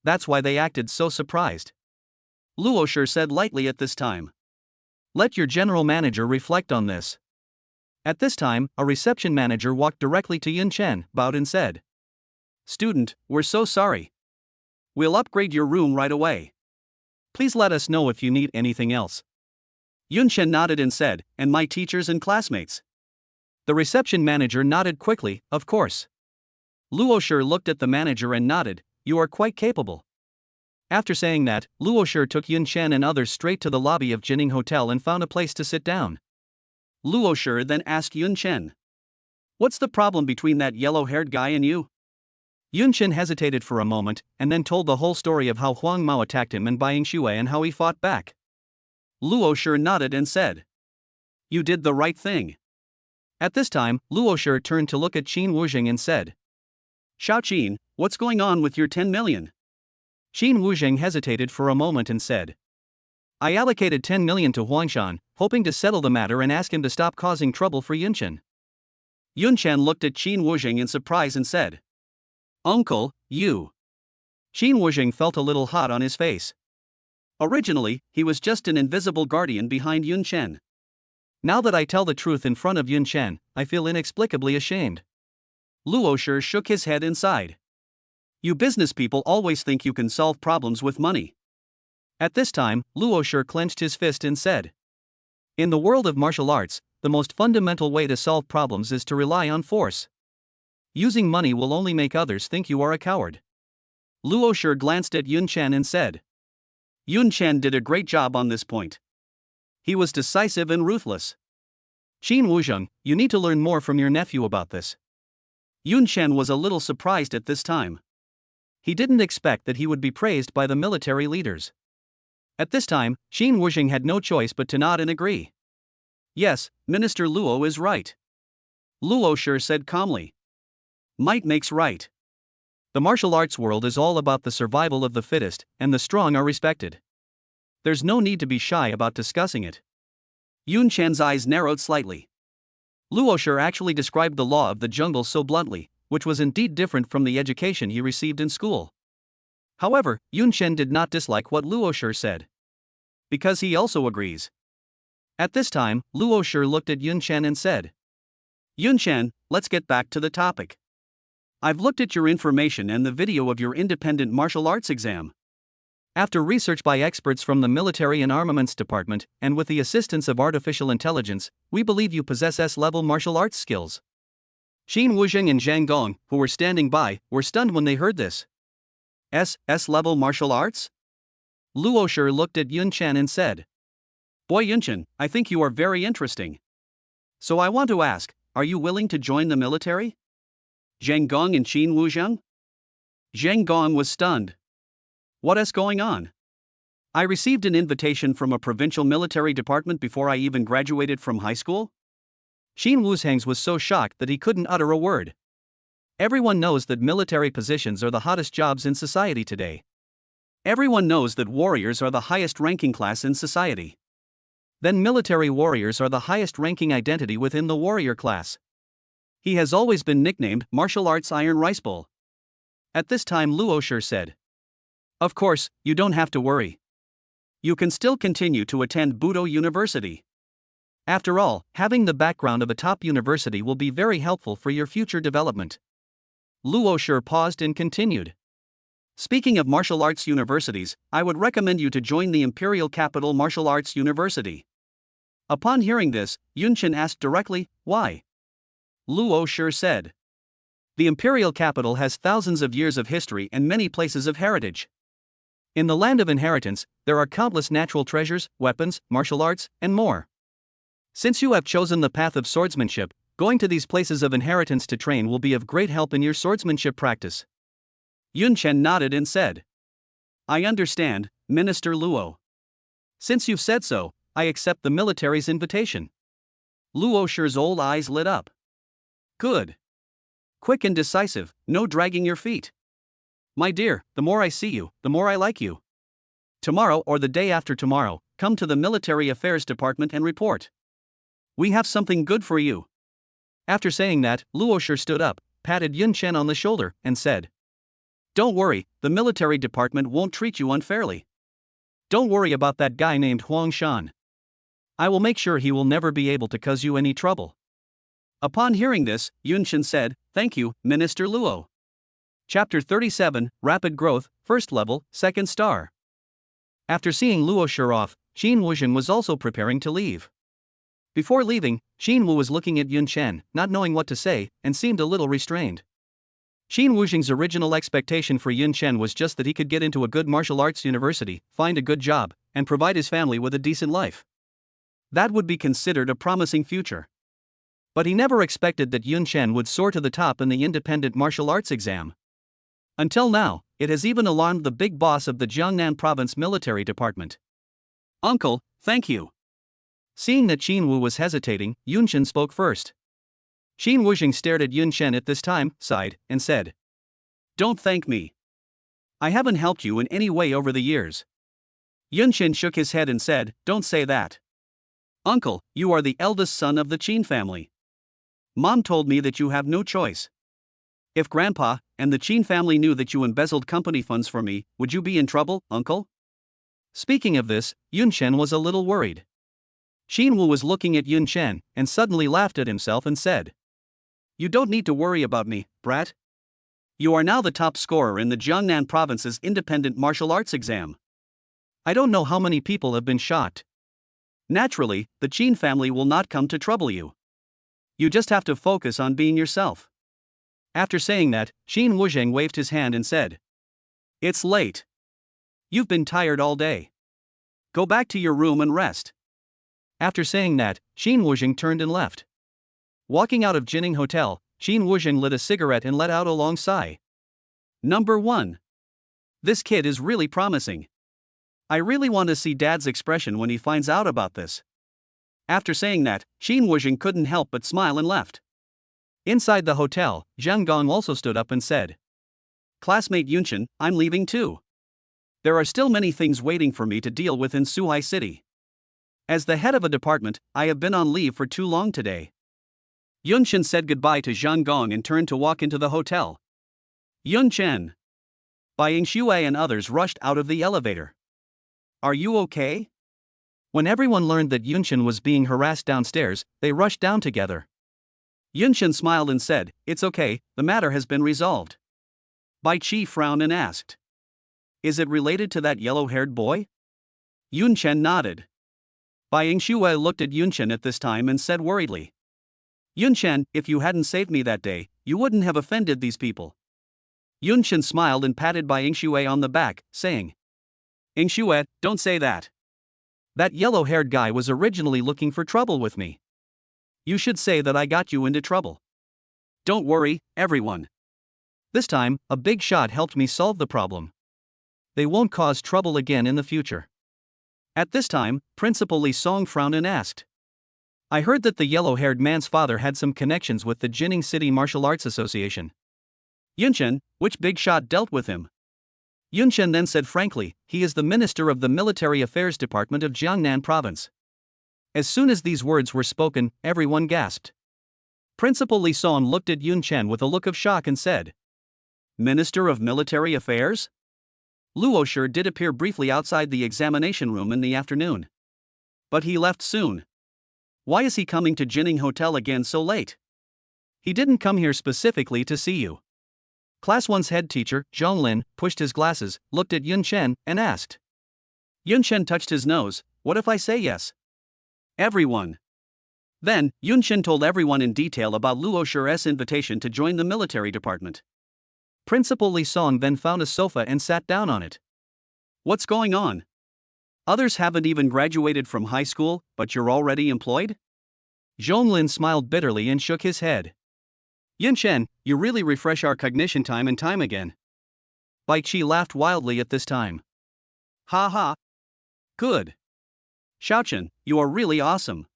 That's why they acted so surprised. Luosher said lightly at this time. Let your general manager reflect on this. At this time, a reception manager walked directly to Yun Chen, bowed and said. Student, we're so sorry. We'll upgrade your room right away. Please let us know if you need anything else. Yun Chen nodded and said, and my teachers and classmates. The reception manager nodded quickly, of course. Luosher looked at the manager and nodded, you are quite capable. After saying that, Luosher took Yun Chen and others straight to the lobby of Jining Hotel and found a place to sit down. Luosher then asked Yun Chen. What's the problem between that yellow-haired guy and you? Yun Chen hesitated for a moment, and then told the whole story of how Huang Mao attacked him in Buying Shui and how he fought back. Luosher nodded and said. You did the right thing. At this time, Luosher turned to look at Qin Wuzheng and said. Xiao Qin, what's going on with your 10 million? Qin Wuzheng hesitated for a moment and said. I allocated 10 million to Huangshan, hoping to settle the matter and ask him to stop causing trouble for Yun Chen. Yun Chen looked at Qin Wuzheng in surprise and said. Uncle, you. Qin Wuzheng felt a little hot on his face. Originally, he was just an invisible guardian behind Yun Chen. Now that I tell the truth in front of Yun Chen, I feel inexplicably ashamed. Luosher shook his head and sighed. You business people always think you can solve problems with money. At this time, Luosher clenched his fist and said. In the world of martial arts, the most fundamental way to solve problems is to rely on force. Using money will only make others think you are a coward. Luosher glanced at Yun Chen and said. Yun Chen did a great job on this point. He was decisive and ruthless. Qin Wuzheng, you need to learn more from your nephew about this. Yun Chen was a little surprised at this time. He didn't expect that he would be praised by the military leaders. At this time, Qin Wuzheng had no choice but to nod and agree. Yes, Minister Luo is right. Luosher said calmly. Might makes right. The martial arts world is all about the survival of the fittest, and the strong are respected. There's no need to be shy about discussing it. Yun Chen's eyes narrowed slightly. Luosher actually described the law of the jungle so bluntly, which was indeed different from the education he received in school. However, Yun Chen did not dislike what Luosher said. Because he also agrees. At this time, Luosher looked at Yun Chen and said. Yunchan, let's get back to the topic. I've looked at your information and the video of your independent martial arts exam. After research by experts from the Military and Armaments Department, and with the assistance of artificial intelligence, we believe you possess S-level martial arts skills. Qin Wuzheng and Zhang Gong, who were standing by, were stunned when they heard this. S-level martial arts? Luo Shi looked at Yunchan and said, "Boy Yunchan, I think you are very interesting. So I want to ask, are you willing to join the military?" Zhang Gong and Qin Wuzheng? Zhang Gong was stunned. What is going on? I received an invitation from a provincial military department before I even graduated from high school? Qin Wuzheng was so shocked that he couldn't utter a word. Everyone knows that military positions are the hottest jobs in society today. Everyone knows that warriors are the highest ranking class in society. Then military warriors are the highest ranking identity within the warrior class. He has always been nicknamed Martial Arts Iron Rice Bowl. At this time Luo Shi said, "Of course, you don't have to worry. You can still continue to attend Budo University. After all, having the background of a top university will be very helpful for your future development." Luo Shi paused and continued. "Speaking of martial arts universities, I would recommend you to join the Imperial Capital Martial Arts University." Upon hearing this, Yunchan asked directly, "Why?" Luo Shi said, "The imperial capital has thousands of years of history and many places of heritage. In the land of inheritance, there are countless natural treasures, weapons, martial arts, and more. Since you have chosen the path of swordsmanship, going to these places of inheritance to train will be of great help in your swordsmanship practice." Yunchan nodded and said, "I understand, Minister Luo. Since you've said so, I accept the military's invitation." Luo Shi's old eyes lit up. "Good. Quick and decisive, no dragging your feet. My dear, the more I see you, the more I like you. Tomorrow or the day after tomorrow, come to the Military Affairs Department and report. We have something good for you." After saying that, Luo Shi stood up, patted Yunchan on the shoulder, and said, "Don't worry, the military department won't treat you unfairly. Don't worry about that guy named Huang Shan. I will make sure he will never be able to cause you any trouble." Upon hearing this, Yunchan said, "Thank you, Minister Luo." Chapter 37, Rapid Growth, First Level, Second Star. After seeing Luo Shi off, Qin Wuzheng was also preparing to leave. Before leaving, Qin Wu was looking at Yunchan, not knowing what to say, and seemed a little restrained. Qin Wuzheng's original expectation for Yunchan was just that he could get into a good martial arts university, find a good job, and provide his family with a decent life. That would be considered a promising future. But he never expected that Yunchan would soar to the top in the independent martial arts exam. Until now, it has even alarmed the big boss of the Jiangnan Province Military Department. "Uncle, thank you." Seeing that Qin Wu was hesitating, Yunchan spoke first. Qin Wuzheng stared at Yunchan at this time, sighed, and said, "Don't thank me. I haven't helped you in any way over the years." Yunchan shook his head and said, "Don't say that. Uncle, you are the eldest son of the Qin family. Mom told me that you have no choice. If Grandpa and the Qin family knew that you embezzled company funds for me, would you be in trouble, Uncle?" Speaking of this, Yunchan was a little worried. Qin Wu was looking at Yunchan, and suddenly laughed at himself and said, "You don't need to worry about me, brat. You are now the top scorer in the Jiangnan Province's independent martial arts exam. I don't know how many people have been shocked. Naturally, the Qin family will not come to trouble you. You just have to focus on being yourself." After saying that, Qin Wuzheng waved his hand and said, "It's late. You've been tired all day. Go back to your room and rest." After saying that, Qin Wuzheng turned and left. Walking out of Jining Hotel, Qin Wuzheng lit a cigarette and let out a long sigh. Number 1. This kid is really promising. I really want to see Dad's expression when he finds out about this. After saying that, Qin Wuzheng couldn't help but smile and left. Inside the hotel, Zhang Gong also stood up and said, "Classmate Yunchan, I'm leaving too. There are still many things waiting for me to deal with in Suhai City. As the head of a department, I have been on leave for too long today." Yunchan said goodbye to Zhang Gong and turned to walk into the hotel. Yunchan, Bai Yingxue and others rushed out of the elevator. "Are you okay?" When everyone learned that Yunchan was being harassed downstairs, they rushed down together. Yunshin smiled and said, "It's okay, the matter has been resolved." Bai Qi frowned and asked, "Is it related to that yellow-haired boy?" Yunchen nodded. Bai Yingxue looked at Yunchen at this time and said worriedly, "Yunchen, if you hadn't saved me that day, you wouldn't have offended these people." Yunchen smiled and patted Bai Yingxue on the back, saying, "Yingxue, don't say that. That yellow-haired guy was originally looking for trouble with me. You should say that I got you into trouble. Don't worry, everyone. This time, a big shot helped me solve the problem. They won't cause trouble again in the future." At this time, Principal Li Song frowned and asked, "I heard that the yellow-haired man's father had some connections with the Jining City Martial Arts Association. Yunchen, which big shot dealt with him?" Yunchen then said frankly, "He is the Minister of the Military Affairs Department of Jiangnan Province." As soon as these words were spoken, everyone gasped. Principal Li Song looked at Yunchen with a look of shock and said, "Minister of Military Affairs?" Luo Shi did appear briefly outside the examination room in the afternoon. But he left soon. Why is he coming to Jining Hotel again so late? He didn't come here specifically to see you. Class 1's head teacher, Zhong Lin, pushed his glasses, looked at Yunchen, and asked. Yunchen touched his nose. "What if I say yes?" Everyone. Then, Yunchen told everyone in detail about Luo Shi's invitation to join the military department. Principal Li Song then found a sofa and sat down on it. "What's going on? Others haven't even graduated from high school, but you're already employed?" Zhonglin smiled bitterly and shook his head. "Yunchen, you really refresh our cognition time and time again." Bai Qi laughed wildly at this time. "Ha ha. Good. Xiaochen, you are really awesome.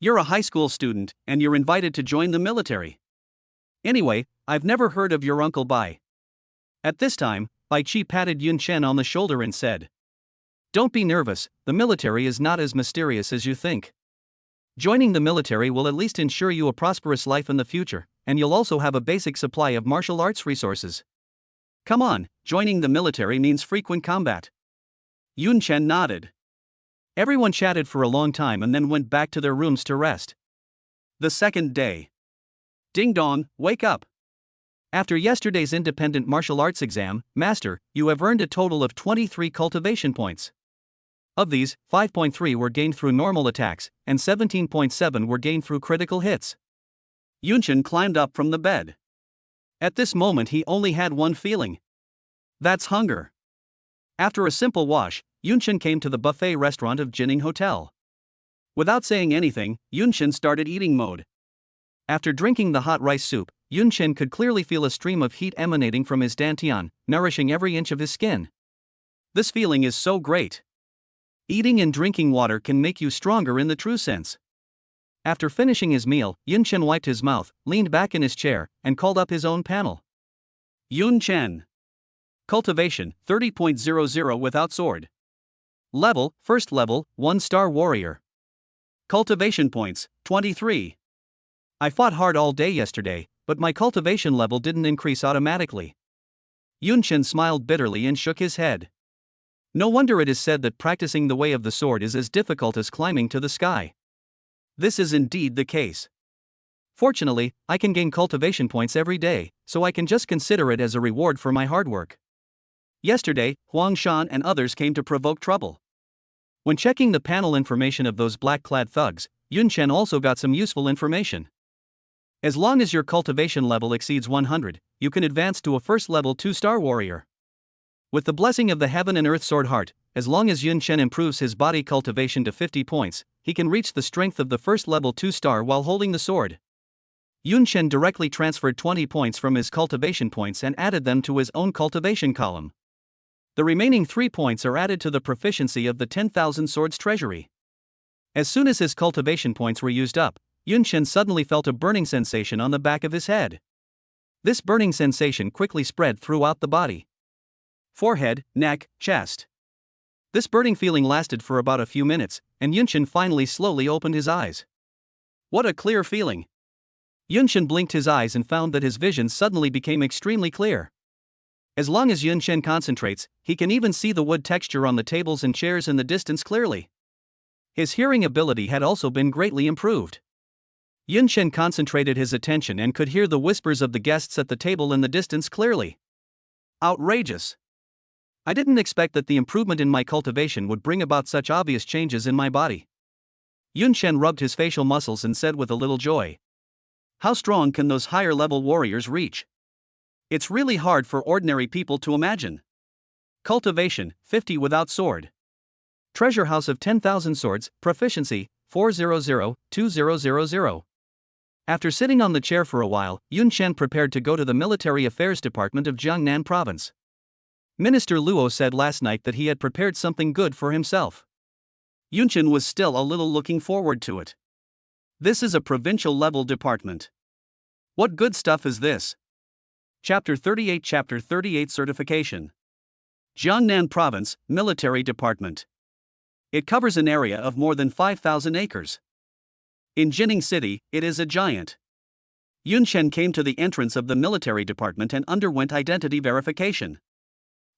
You're a high school student, and you're invited to join the military. Anyway, I've never heard of your Uncle Bai." At this time, Bai Qi patted Yunchen on the shoulder and said, "Don't be nervous, the military is not as mysterious as you think. Joining the military will at least ensure you a prosperous life in the future, and you'll also have a basic supply of martial arts resources. Come on, joining the military means frequent combat." Yunchen nodded. Everyone chatted for a long time and then went back to their rooms to rest. The second day. Ding dong, wake up. After yesterday's independent martial arts exam, Master, you have earned a total of 23 cultivation points. Of these, 5.3 were gained through normal attacks, and 17.7 were gained through critical hits. Yunchen climbed up from the bed. At this moment he only had one feeling. That's hunger. After a simple wash, Yunchen came to the buffet restaurant of Jining Hotel. Without saying anything, Yunchen started eating mode. After drinking the hot rice soup, Yunchen could clearly feel a stream of heat emanating from his dantian, nourishing every inch of his skin. This feeling is so great. Eating and drinking water can make you stronger in the true sense. After finishing his meal, Yunchen wiped his mouth, leaned back in his chair, and called up his own panel. Yunchen. Cultivation, 30.00 without sword. Level, first level, 1-star warrior. Cultivation points, 23. I fought hard all day yesterday, but my cultivation level didn't increase automatically. Yunchen smiled bitterly and shook his head. No wonder it is said that practicing the way of the sword is as difficult as climbing to the sky. This is indeed the case. Fortunately, I can gain cultivation points every day, so I can just consider it as a reward for my hard work. Yesterday, Huang Shan and others came to provoke trouble. When checking the panel information of those black-clad thugs, Yunchen also got some useful information. As long as your cultivation level exceeds 100, you can advance to a first-level 2-star warrior. With the blessing of the Heaven and Earth Sword Heart, as long as Yunchen improves his body cultivation to 50 points, he can reach the strength of the first-level 2-star while holding the sword. Yunchen directly transferred 20 points from his cultivation points and added them to his own cultivation column. The remaining 3 points are added to the proficiency of the 10,000 swords treasury. As soon as his cultivation points were used up, Yunchen suddenly felt a burning sensation on the back of his head. This burning sensation quickly spread throughout the body. Forehead, neck, chest. This burning feeling lasted for about a few minutes, and Yunchen finally slowly opened his eyes. What a clear feeling! Yunchen blinked his eyes and found that his vision suddenly became extremely clear. As long as Yunchen concentrates, he can even see the wood texture on the tables and chairs in the distance clearly. His hearing ability had also been greatly improved. Yun Chen concentrated his attention and could hear the whispers of the guests at the table in the distance clearly. Outrageous! I didn't expect that the improvement in my cultivation would bring about such obvious changes in my body. Yun Chen rubbed his facial muscles and said with a little joy. How strong can those higher-level warriors reach? It's really hard for ordinary people to imagine. Cultivation, 50 without sword. Treasure House of 10,000 Swords, Proficiency, 400-2000. After sitting on the chair for a while, Yun Chen prepared to go to the Military Affairs Department of Jiangnan Province. Minister Luo said last night that he had prepared something good for himself. Yun Chen was still a little looking forward to it. This is a provincial-level department. What good stuff is this? Chapter 38 Certification. Jiangnan Province, Military Department. It covers an area of more than 5,000 acres. In Jining City, it is a giant. Yun Chen came to the entrance of the military department and underwent identity verification.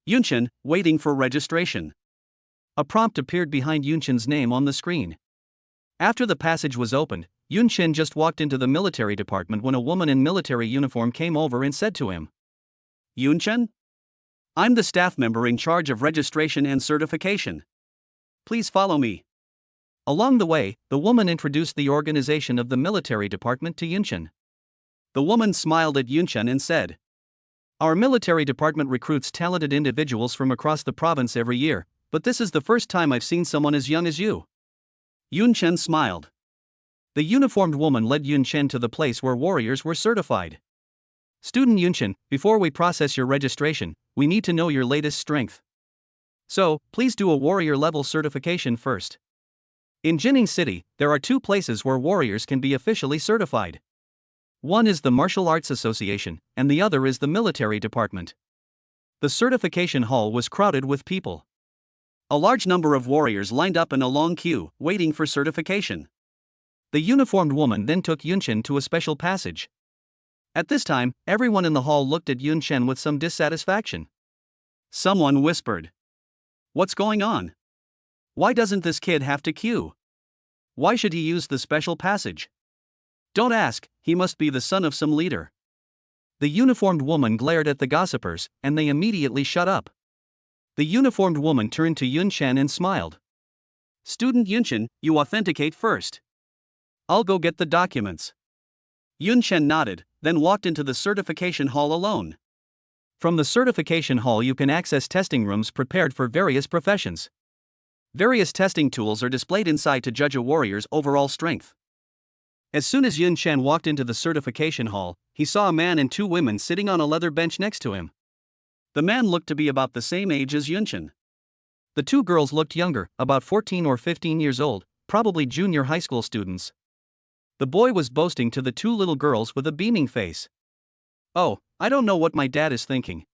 Yun Chen, waiting for registration. A prompt appeared behind Yun Chen's name on the screen. After the passage was opened, Yun Chen just walked into the military department when a woman in military uniform came over and said to him, Yun Chen? I'm the staff member in charge of registration and certification. Please follow me. Along the way, the woman introduced the organization of the military department to Yun Chen. The woman smiled at Yun Chen and said, Our military department recruits talented individuals from across the province every year, but this is the first time I've seen someone as young as you. Yun Chen smiled. The uniformed woman led Yun Chen to the place where warriors were certified. Student Yun Chen, before we process your registration, we need to know your latest strength. So, please do a warrior level certification first. In Jining City, there are two places where warriors can be officially certified. One is the Martial Arts Association, and the other is the military department. The certification hall was crowded with people. A large number of warriors lined up in a long queue, waiting for certification. The uniformed woman then took Yun Chen to a special passage. At this time, everyone in the hall looked at Yun Chen with some dissatisfaction. Someone whispered, What's going on? Why doesn't this kid have to queue? Why should he use the special passage? Don't ask, he must be the son of some leader. The uniformed woman glared at the gossipers, and they immediately shut up. The uniformed woman turned to Yun Chen and smiled. Student Yun Chen, you authenticate first. I'll go get the documents. Yun Chen nodded, then walked into the certification hall alone. From the certification hall you can access testing rooms prepared for various professions. Various testing tools are displayed inside to judge a warrior's overall strength. As soon as Yun Chen walked into the certification hall, he saw a man and two women sitting on a leather bench next to him. The man looked to be about the same age as Yun Chen. The two girls looked younger, about 14 or 15 years old, probably junior high school students. The boy was boasting to the two little girls with a beaming face. Oh, I don't know what my dad is thinking.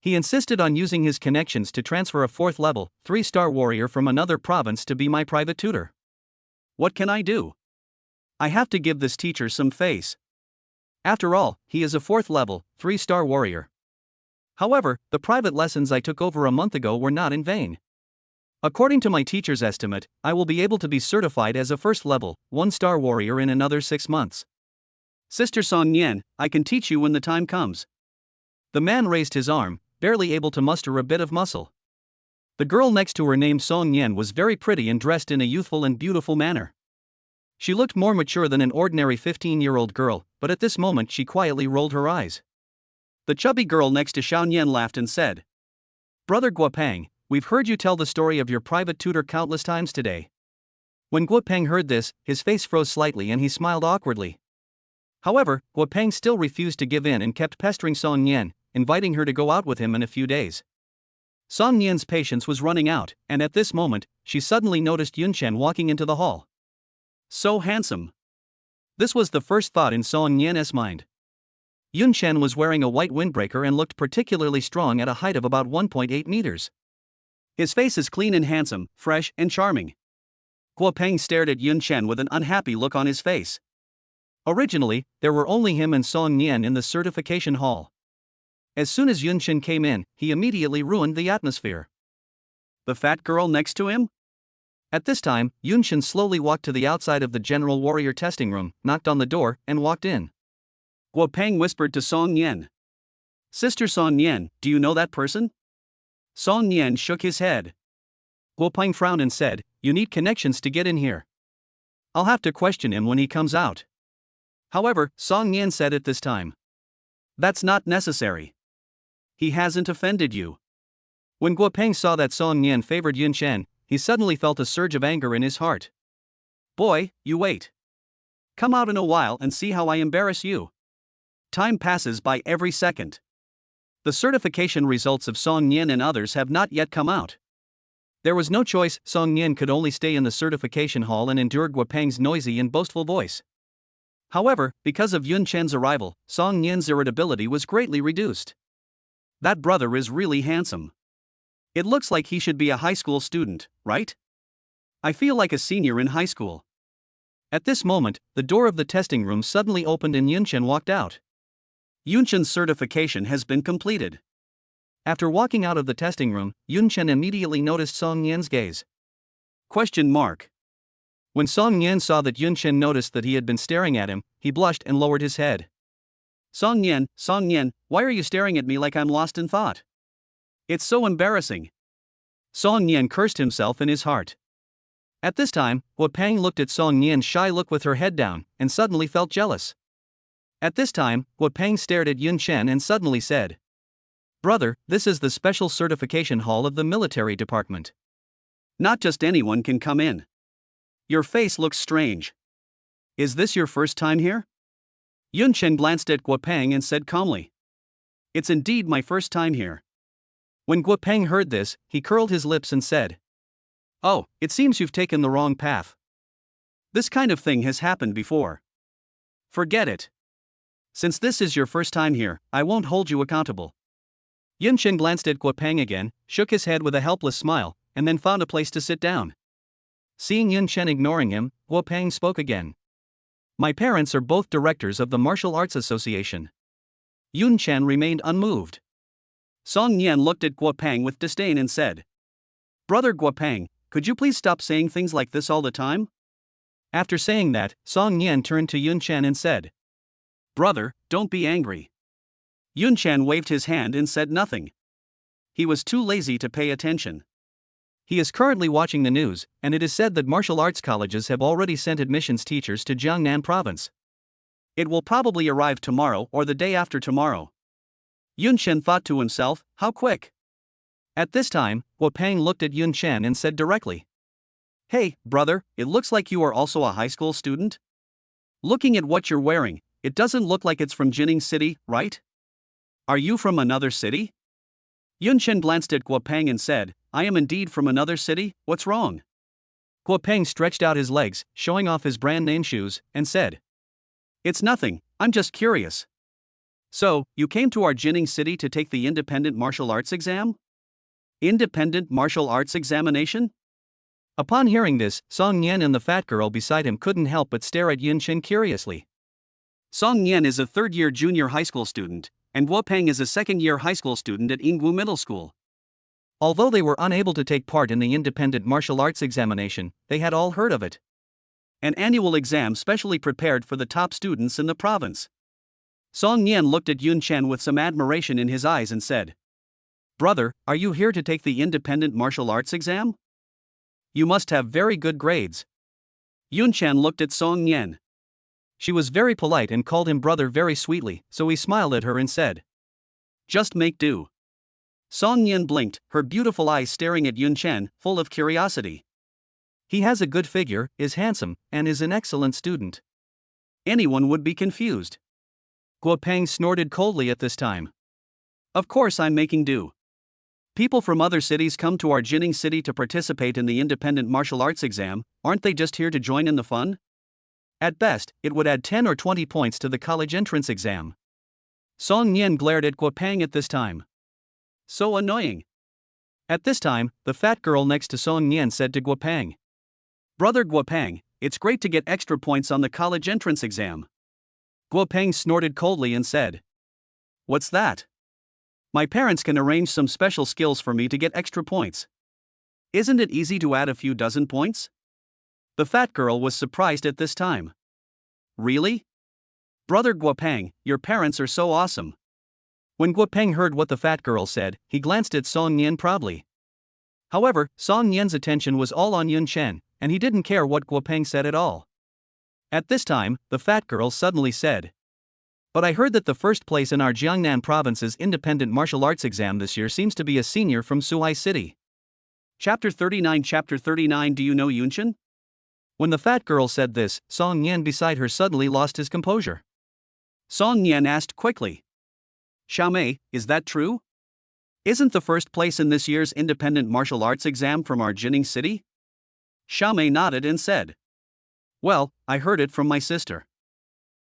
He insisted on using his connections to transfer a 4th level, 3-star warrior from another province to be my private tutor. What can I do? I have to give this teacher some face. After all, he is a 4th level, 3-star warrior. However, the private lessons I took over a month ago were not in vain. According to my teacher's estimate, I will be able to be certified as a 1st level, 1-star warrior in another 6 months. Sister Song Nian, I can teach you when the time comes. The man raised his arm, barely able to muster a bit of muscle. The girl next to her named Song Nian was very pretty and dressed in a youthful and beautiful manner. She looked more mature than an ordinary 15-year-old girl, but at this moment she quietly rolled her eyes. The chubby girl next to Xiao Nian laughed and said, Brother Guopeng, we've heard you tell the story of your private tutor countless times today. When Guopeng heard this, his face froze slightly and he smiled awkwardly. However, Guopeng still refused to give in and kept pestering Song Nian, inviting her to go out with him in a few days. Song Nian's patience was running out, and at this moment, she suddenly noticed Yun Chen walking into the hall. So handsome. This was the first thought in Song Nian's mind. Yun Chen was wearing a white windbreaker and looked particularly strong at a height of about 1.8 meters. His face is clean and handsome, fresh and charming. Guopeng stared at Yun Chen with an unhappy look on his face. Originally, there were only him and Song Nian in the certification hall. As soon as Yun Chen came in, he immediately ruined the atmosphere. The fat girl next to him? At this time, Yunshin slowly walked to the outside of the General Warrior testing room, knocked on the door, and walked in. Guo Peng whispered to Song Nian. Sister Song Nian, do you know that person? Song Nian shook his head. Guo Peng frowned and said, you need connections to get in here. I'll have to question him when he comes out. However, Song Nian said at this time. That's not necessary. He hasn't offended you. When Guo Peng saw that Song Nian favored Yun Chen, he suddenly felt a surge of anger in his heart. Boy, you wait. Come out in a while and see how I embarrass you. Time passes by every second. The certification results of Song Nian and others have not yet come out. There was no choice, Song Nian could only stay in the certification hall and endure Guo Peng's noisy and boastful voice. However, because of Yun Chen's arrival, Song Nian's irritability was greatly reduced. That brother is really handsome. It looks like he should be a high school student, right? I feel like a senior in high school. At this moment, the door of the testing room suddenly opened and Yun Chen walked out. Yun Chen's certification has been completed. After walking out of the testing room, Yun Chen immediately noticed Song Nian's gaze. Question mark. When Song Nian saw that Yun Chen noticed that he had been staring at him, he blushed and lowered his head. Song Nian, why are you staring at me like I'm lost in thought? It's so embarrassing. Song Nian cursed himself in his heart. At this time, Guo Peng looked at Song Nian's shy look with her head down, and suddenly felt jealous. At this time, Guo Peng stared at Yun Chen and suddenly said, Brother, this is the special certification hall of the military department. Not just anyone can come in. Your face looks strange. Is this your first time here? Yun Chen glanced at Guo Peng and said calmly. It's indeed my first time here. When Guo Peng heard this, he curled his lips and said, Oh, it seems you've taken the wrong path. This kind of thing has happened before. Forget it. Since this is your first time here, I won't hold you accountable. Yun Chen glanced at Guo Peng again, shook his head with a helpless smile, and then found a place to sit down. Seeing Yun Chen ignoring him, Guo Peng spoke again. My parents are both directors of the Martial Arts Association. Yun Chen remained unmoved. Song Nian looked at Guo Peng with disdain and said, Brother Guo Peng, could you please stop saying things like this all the time? After saying that, Song Nian turned to Yun Chen and said, Brother, don't be angry. Yun Chen waved his hand and said nothing. He was too lazy to pay attention. He is currently watching the news, and it is said that martial arts colleges have already sent admissions teachers to Jiangnan province. It will probably arrive tomorrow or the day after tomorrow. Yun Chen thought to himself, how quick. At this time, Guo Peng looked at Yun Chen and said directly, Hey, brother, it looks like you are also a high school student? Looking at what you're wearing, it doesn't look like it's from Jining City, right? Are you from another city? Yun Chen glanced at Guo Peng and said, I am indeed from another city, what's wrong? Guo Peng stretched out his legs, showing off his brand name shoes, and said, It's nothing, I'm just curious. So, you came to our Jining City to take the independent martial arts exam? Independent martial arts examination? Upon hearing this, Song Nian and the fat girl beside him couldn't help but stare at Yun Chen curiously. Song Nian is a third-year junior high school student, and Guo Peng is a second-year high school student at Yingwu Middle School. Although they were unable to take part in the independent martial arts examination, they had all heard of it. An annual exam specially prepared for the top students in the province. Song Nian looked at Yun Chen with some admiration in his eyes and said, Brother, are you here to take the independent martial arts exam? You must have very good grades. Yun Chen looked at Song Nian. She was very polite and called him brother very sweetly, so he smiled at her and said, Just make do. Song Nian blinked, her beautiful eyes staring at Yun Chen, full of curiosity. He has a good figure, is handsome, and is an excellent student. Anyone would be confused. Guo Peng snorted coldly at this time. Of course I'm making do. People from other cities come to our Jining City to participate in the independent martial arts exam, aren't they just here to join in the fun? At best, it would add 10 or 20 points to the college entrance exam. Song Nian glared at Guo Peng at this time. So annoying. At this time, the fat girl next to Song Nian said to Guo Peng, Brother Guo Peng, it's great to get extra points on the college entrance exam. Guo Peng snorted coldly and said, What's that? My parents can arrange some special skills for me to get extra points. Isn't it easy to add a few dozen points? The fat girl was surprised at this time. Really? Brother Guopeng, your parents are so awesome. When Guopeng heard what the fat girl said, he glanced at Song Nian proudly. However, Song Nian's attention was all on Yun Chen, and he didn't care what Guopeng said at all. At this time, the fat girl suddenly said, "But I heard that the first place in our Jiangnan province's independent martial arts exam this year seems to be a senior from Suhai City." Chapter 39. Do you know Yunchen? When the fat girl said this, Song Nian beside her suddenly lost his composure. Song Nian asked quickly, "Xiaomei, is that true? Isn't the first place in this year's independent martial arts exam from our Jining city?" Xiaomei nodded and said, "Well, I heard it from my sister."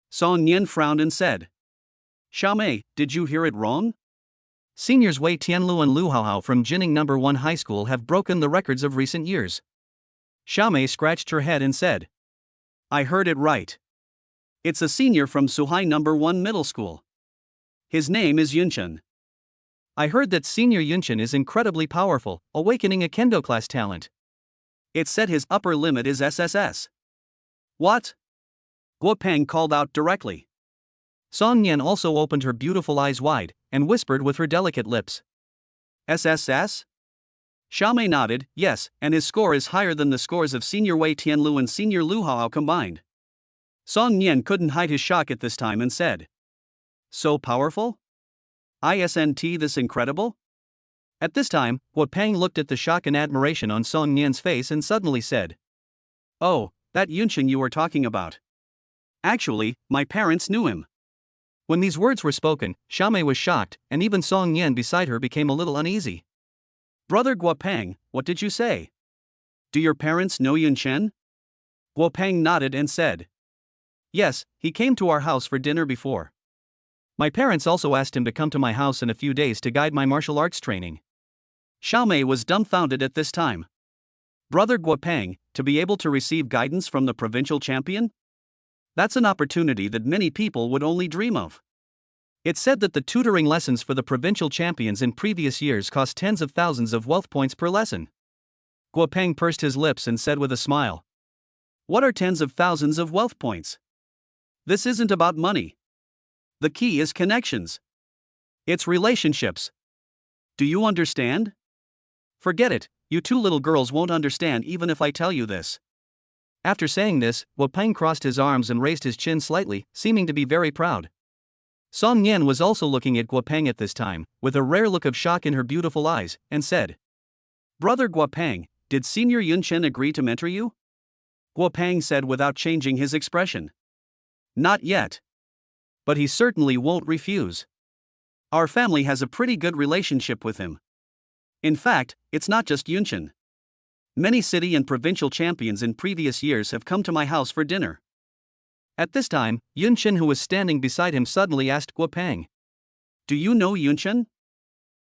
Song Nian frowned and said, "Xiaomei, did you hear it wrong? Seniors Wei Tianlu and Lu Haohao from Jining No. 1 High School have broken the records of recent years." Xiaomei scratched her head and said, "I heard it right. It's a senior from Suhai No. 1 Middle School. His name is Yunchen. I heard that senior Yunchen is incredibly powerful, awakening a kendo class talent. It said his upper limit is SSS. What?" Guopeng called out directly. Song Nian also opened her beautiful eyes wide, and whispered with her delicate lips, "SSS?" Xiaomei nodded, yes, and his score is higher than the scores of Senior Wei Tianlu and Senior Lu Haohao combined. Song Nian couldn't hide his shock at this time and said, "So powerful? Isn't this incredible?" At this time, Guopeng looked at the shock and admiration on Song Nian's face and suddenly said, "Oh, that Yunchen you were talking about. Actually, my parents knew him." When these words were spoken, Xiaomei was shocked, and even Song Nian beside her became a little uneasy. "Brother Guopeng, what did you say? Do your parents know Yun Chen?" Guopeng nodded and said, "Yes, he came to our house for dinner before. My parents also asked him to come to my house in a few days to guide my martial arts training." Xiaomei was dumbfounded at this time. Brother Guopeng, to be able to receive guidance from the provincial champion? That's an opportunity that many people would only dream of. It said that the tutoring lessons for the provincial champions in previous years cost tens of thousands of wealth points per lesson. Guopeng pursed his lips and said with a smile, "What are tens of thousands of wealth points? This isn't about money. The key is connections. It's relationships. Do you understand? Forget it, you two little girls won't understand even if I tell you this." After saying this, Guopeng crossed his arms and raised his chin slightly, seeming to be very proud. Song Nian was also looking at Guopeng at this time, with a rare look of shock in her beautiful eyes, and said, "Brother Guopeng, did Senior Yunchen agree to mentor you?" Guopeng said without changing his expression, "Not yet. But he certainly won't refuse. Our family has a pretty good relationship with him. In fact, it's not just Yunchen. Many city and provincial champions in previous years have come to my house for dinner." At this time, Yunchen, who was standing beside him, suddenly asked Guopeng, "Do you know Yunchen?"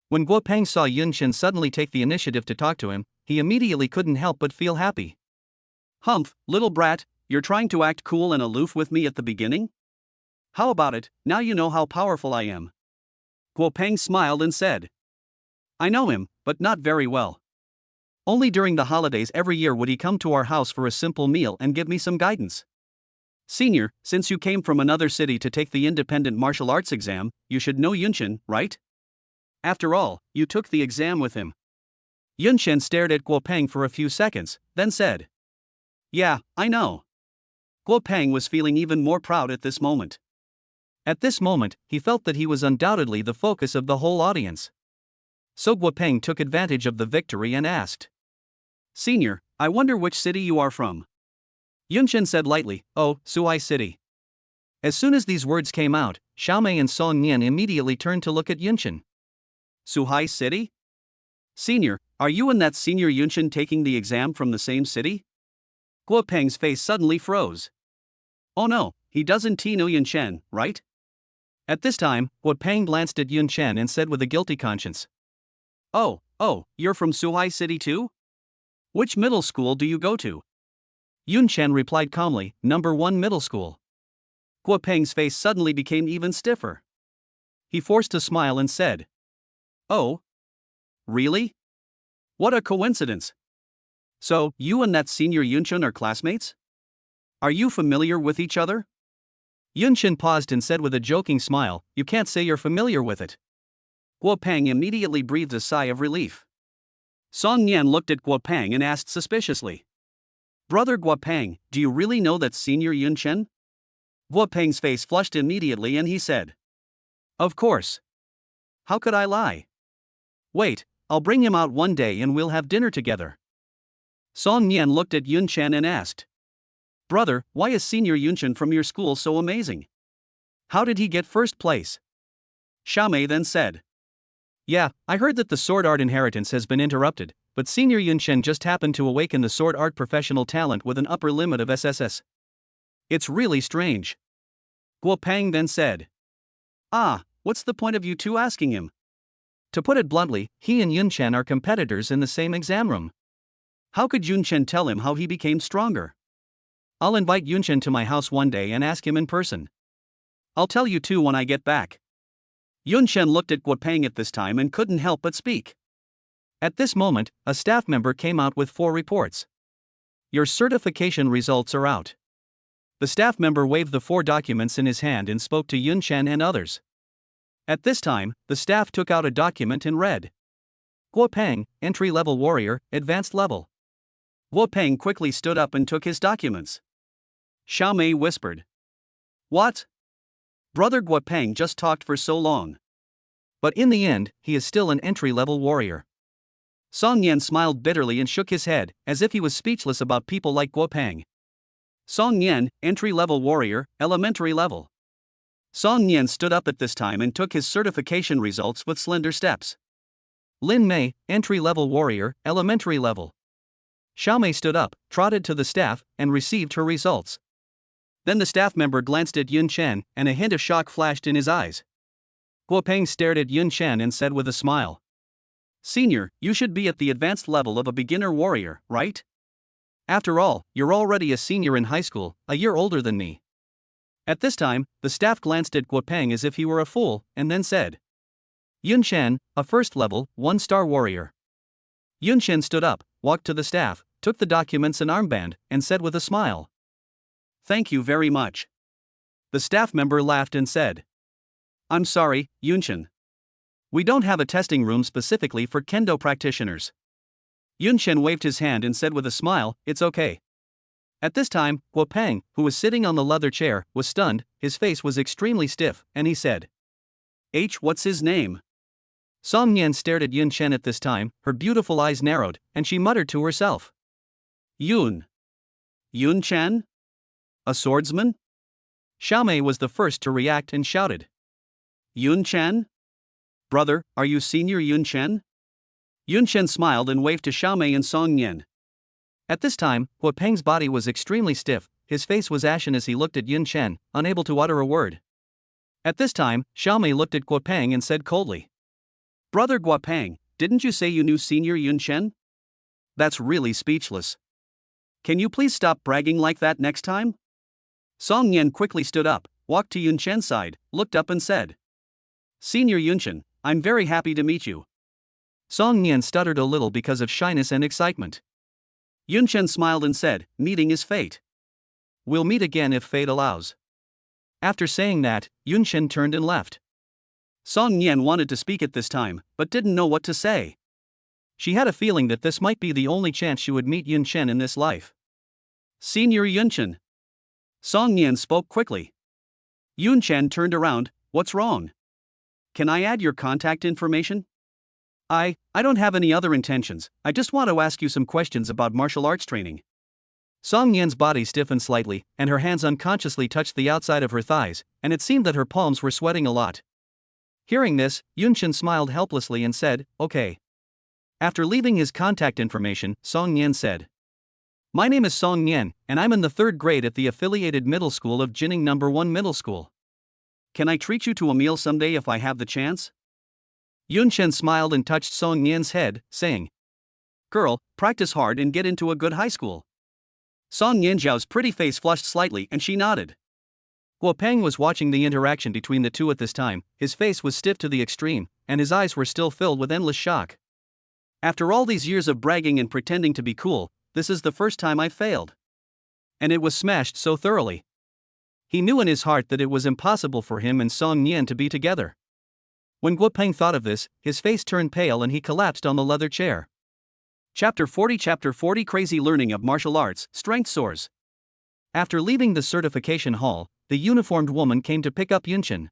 When Guopeng saw Yunchen suddenly take the initiative to talk to him, he immediately couldn't help but feel happy. "Humph, little brat, you're trying to act cool and aloof with me at the beginning? How about it, now you know how powerful I am?" Guopeng smiled and said, "I know him, but not very well. Only during the holidays every year would he come to our house for a simple meal and give me some guidance. Senior, since you came from another city to take the independent martial arts exam, you should know Yunchen, right? After all, you took the exam with him." Yunchen stared at Guopeng for a few seconds, then said, "Yeah, I know." Guopeng was feeling even more proud at this moment. At this moment, he felt that he was undoubtedly the focus of the whole audience. So Guopeng took advantage of the victory and asked, "Senior, I wonder which city you are from?" Yunchen said lightly, "Oh, Suhai City." As soon as these words came out, Xiaomei and Song Nian immediately turned to look at Yunchen. "Suhai City? Senior, are you and that Senior Yunchen taking the exam from the same city?" Guopeng's face suddenly froze. "Oh no, he doesn't know Yunchen, right?" At this time, Guopeng glanced at Yunchen and said with a guilty conscience, Oh, you're from Suhai City too? Which middle school do you go to?" Yunchen replied calmly, "Number 1 Middle School." Guopeng's face suddenly became even stiffer. He forced a smile and said, "Oh? Really? What a coincidence. So, you and that senior Yunchen are classmates? Are you familiar with each other? Yunchen paused and said with a joking smile, "You can't say you're familiar with it." Guo Peng immediately breathed a sigh of relief. Song Nian looked at Guo Peng and asked suspiciously, "Brother Guo Peng, do you really know that senior Yunchen?" Guo Peng's face flushed immediately and he said, "Of course. How could I lie? Wait, I'll bring him out one day and we'll have dinner together." Song Nian looked at Yunchen and asked, "Brother, why is senior Yunchen from your school so amazing? How did he get first place?" Xiaomei then said, "Yeah, I heard that the sword art inheritance has been interrupted, but senior Yunchen just happened to awaken the sword art professional talent with an upper limit of SSS. It's really strange." Guo Peng then said, "Ah, what's the point of you two asking him? To put it bluntly, he and Yunchen are competitors in the same exam room. How could Yunchen tell him how he became stronger? I'll invite Yunchen to my house one day and ask him in person. I'll tell you too when I get back." Yunchen looked at Guo Peng at this time and couldn't help but speak. At this moment, a staff member came out with 4 reports. "Your certification results are out." The staff member waved the 4 documents in his hand and spoke to Yunchen and others. At this time, the staff took out a document and read, "Guo Peng, entry-level warrior, advanced level." Guo Peng quickly stood up and took his documents. Xiaomei whispered, "What? Brother Guo Peng just talked for so long. But in the end, he is still an entry-level warrior." Song Yan smiled bitterly and shook his head, as if he was speechless about people like Guo Peng. Song Yan, entry-level warrior, elementary level. Song Yan stood up at this time and took his certification results with slender steps. Lin Mei, entry-level warrior, elementary level. Xiaomei stood up, trotted to the staff, and received her results. Then the staff member glanced at Yunchen, and a hint of shock flashed in his eyes. Guo Peng stared at Yunchen and said with a smile, "Senior, you should be at the advanced level of a beginner warrior, right? After all, you're already a senior in high school, a year older than me." At this time, the staff glanced at Guo Peng as if he were a fool, and then said, "Yunchen, a first level, 1-star warrior." Yunchen stood up, walked to the staff, took the documents and armband, and said with a smile, "Thank you very much." The staff member laughed and said, "I'm sorry, Yunchen. We don't have a testing room specifically for kendo practitioners." Yunchen waved his hand and said with a smile, "It's okay." At this time, Guo Peng, who was sitting on the leather chair, was stunned, his face was extremely stiff, and he said, What's his name?" Song Yan stared at Yunchen at this time, her beautiful eyes narrowed, and she muttered to herself, Yunchen? A swordsman?" Xiaomei was the first to react and shouted, "Yunchen? Brother, are you senior Yunchen?" Yunchen smiled and waved to Xiaomei and Song Yan. At this time, Guo Peng's body was extremely stiff, his face was ashen as he looked at Yunchen, unable to utter a word. At this time, Xiaomei looked at Guo Peng and said coldly, "Brother Guo Peng, didn't you say you knew senior Yunchen? That's really speechless. Can you please stop bragging like that next time?" Song Yan quickly stood up, walked to Yunchen's side, looked up and said, "Senior Yunchen, I'm very happy to meet you." Song Yan stuttered a little because of shyness and excitement. Yunchen smiled and said, "Meeting is fate. We'll meet again if fate allows." After saying that, Yunchen turned and left. Song Yan wanted to speak at this time, but didn't know what to say. She had a feeling that this might be the only chance she would meet Yunchen in this life. "Senior Yunchen." Song Yan spoke quickly. Yunchen turned around, "What's wrong? Can I add your contact information?" I don't have any other intentions, I just want to ask you some questions about martial arts training." Song Yan's body stiffened slightly, and her hands unconsciously touched the outside of her thighs, and it seemed that her palms were sweating a lot. Hearing this, Yunchen smiled helplessly and said, "Okay." After leaving his contact information, Song Yan said, "My name is Song Yan, and I'm in the 3rd grade at the affiliated middle school of Jining No. 1 Middle School. Can I treat you to a meal someday if I have the chance?" Yunchen smiled and touched Song Yan's head, saying, "Girl, practice hard and get into a good high school." Song Yanjiao's pretty face flushed slightly and she nodded. Guo Peng was watching the interaction between the two at this time, his face was stiff to the extreme, and his eyes were still filled with endless shock. After all these years of bragging and pretending to be cool, this is the first time I failed. And it was smashed so thoroughly. He knew in his heart that it was impossible for him and Song Nian to be together. When Guo Peng thought of this, his face turned pale and he collapsed on the leather chair. Chapter 40 Crazy Learning of Martial Arts, Strength Soars. After leaving the certification hall, the uniformed woman came to pick up Yunchen.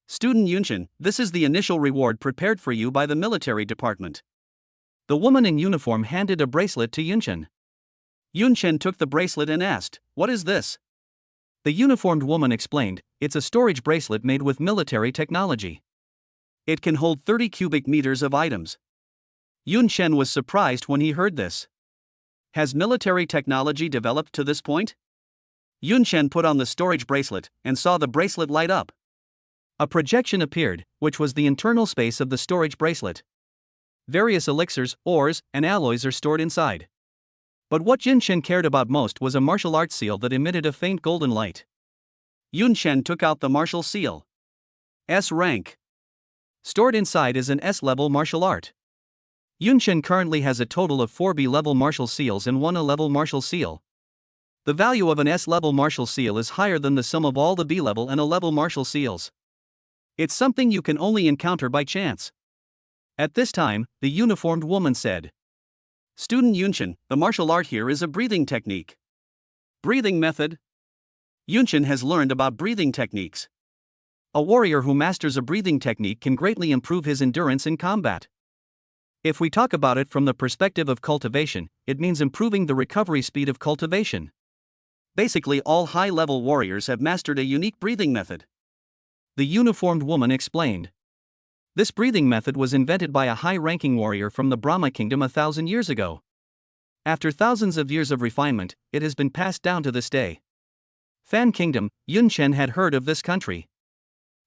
Student Yunchen, this is the initial reward prepared for you by the military department. The woman in uniform handed a bracelet to Yunchen. Yunchen took the bracelet and asked, "What is this?" The uniformed woman explained, "It's a storage bracelet made with military technology. It can hold 30 cubic meters of items." Yunchen was surprised when he heard this. Has military technology developed to this point? Yunchen put on the storage bracelet and saw the bracelet light up. A projection appeared, which was the internal space of the storage bracelet. Various elixirs, ores, and alloys are stored inside. But what Yunchen cared about most was a martial arts seal that emitted a faint golden light. Yunchen took out the martial seal. S rank. Stored inside is an S-level martial art. Yunchen currently has a total of 4 B-level martial seals and 1 A-level martial seal. The value of an S-level martial seal is higher than the sum of all the B-level and A-level martial seals. It's something you can only encounter by chance. At this time, the uniformed woman said, "Student Yunchen, the martial art here is a breathing technique." Breathing method? Yunchen has learned about breathing techniques. A warrior who masters a breathing technique can greatly improve his endurance in combat. If we talk about it from the perspective of cultivation, it means improving the recovery speed of cultivation. Basically, all high-level warriors have mastered a unique breathing method. The uniformed woman explained. This breathing method was invented by a high-ranking warrior from the Brahma kingdom 1,000 years ago. After thousands of years of refinement, it has been passed down to this day. Fan Kingdom, Yunchen had heard of this country.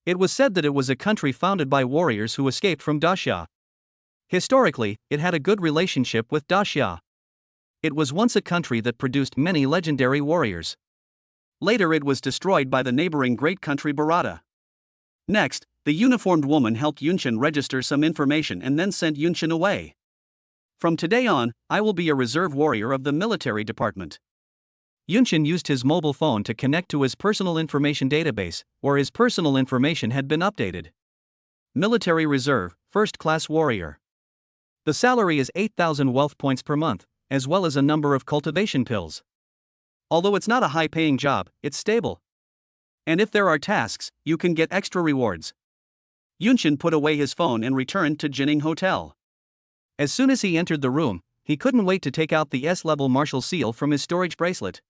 It was said that it was a country founded by warriors who escaped from Daxia. Historically, it had a good relationship with Daxia. It was once a country that produced many legendary warriors. Later it was destroyed by the neighboring great country Bharata. Next, the uniformed woman helped Yunchen register some information and then sent Yunchen away. From today on, I will be a reserve warrior of the military department. Yunchen used his mobile phone to connect to his personal information database, where his personal information had been updated. Military Reserve, First Class Warrior. The salary is 8,000 wealth points per month, as well as a number of cultivation pills. Although it's not a high-paying job, it's stable. And if there are tasks, you can get extra rewards. Yunchen put away his phone and returned to Jining Hotel. As soon as he entered the room, he couldn't wait to take out the S-level martial seal from his storage bracelet.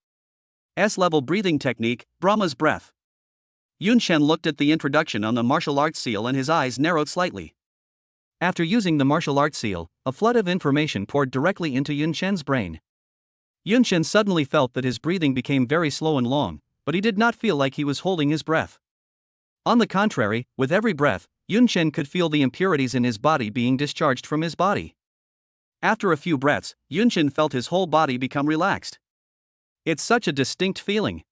S-level breathing technique, Brahma's breath. Yunchen looked at the introduction on the martial arts seal and his eyes narrowed slightly. After using the martial arts seal, a flood of information poured directly into Yunchen's brain. Yunchen suddenly felt that his breathing became very slow and long, but he did not feel like he was holding his breath. On the contrary, with every breath, Yunchen could feel the impurities in his body being discharged from his body. After a few breaths, Yunchen felt his whole body become relaxed. It's such a distinct feeling.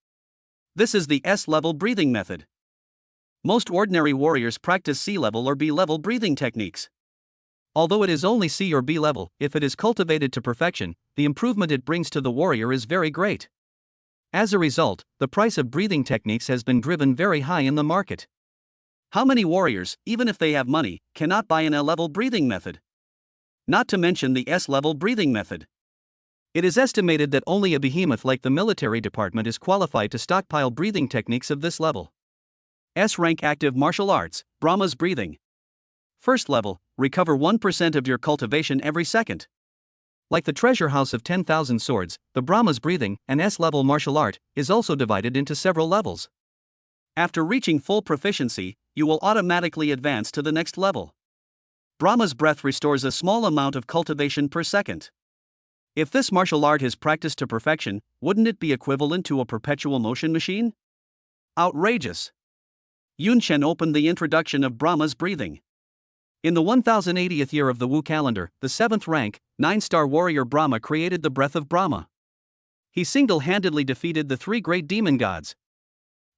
This is the S-level breathing method. Most ordinary warriors practice C-level or B-level breathing techniques. Although it is only C or B level, if it is cultivated to perfection, the improvement it brings to the warrior is very great. As a result, the price of breathing techniques has been driven very high in the market. How many warriors, even if they have money, cannot buy an A-level breathing method? Not to mention the S-level breathing method. It is estimated that only a behemoth like the military department is qualified to stockpile breathing techniques of this level. S-rank active martial arts, Brahma's breathing. First level, recover 1% of your cultivation every second. Like the treasure house of 10,000 swords, the Brahma's breathing, an S-level martial art, is also divided into several levels. After reaching full proficiency, you will automatically advance to the next level. Brahma's breath restores a small amount of cultivation per second. If this martial art is practiced to perfection, wouldn't it be equivalent to a perpetual motion machine? Outrageous! Yunchen opened the introduction of Brahma's breathing. In the 1080th year of the Wu calendar, the 7th rank, 9-star warrior Brahma created the breath of Brahma. He single-handedly defeated the 3 great demon gods.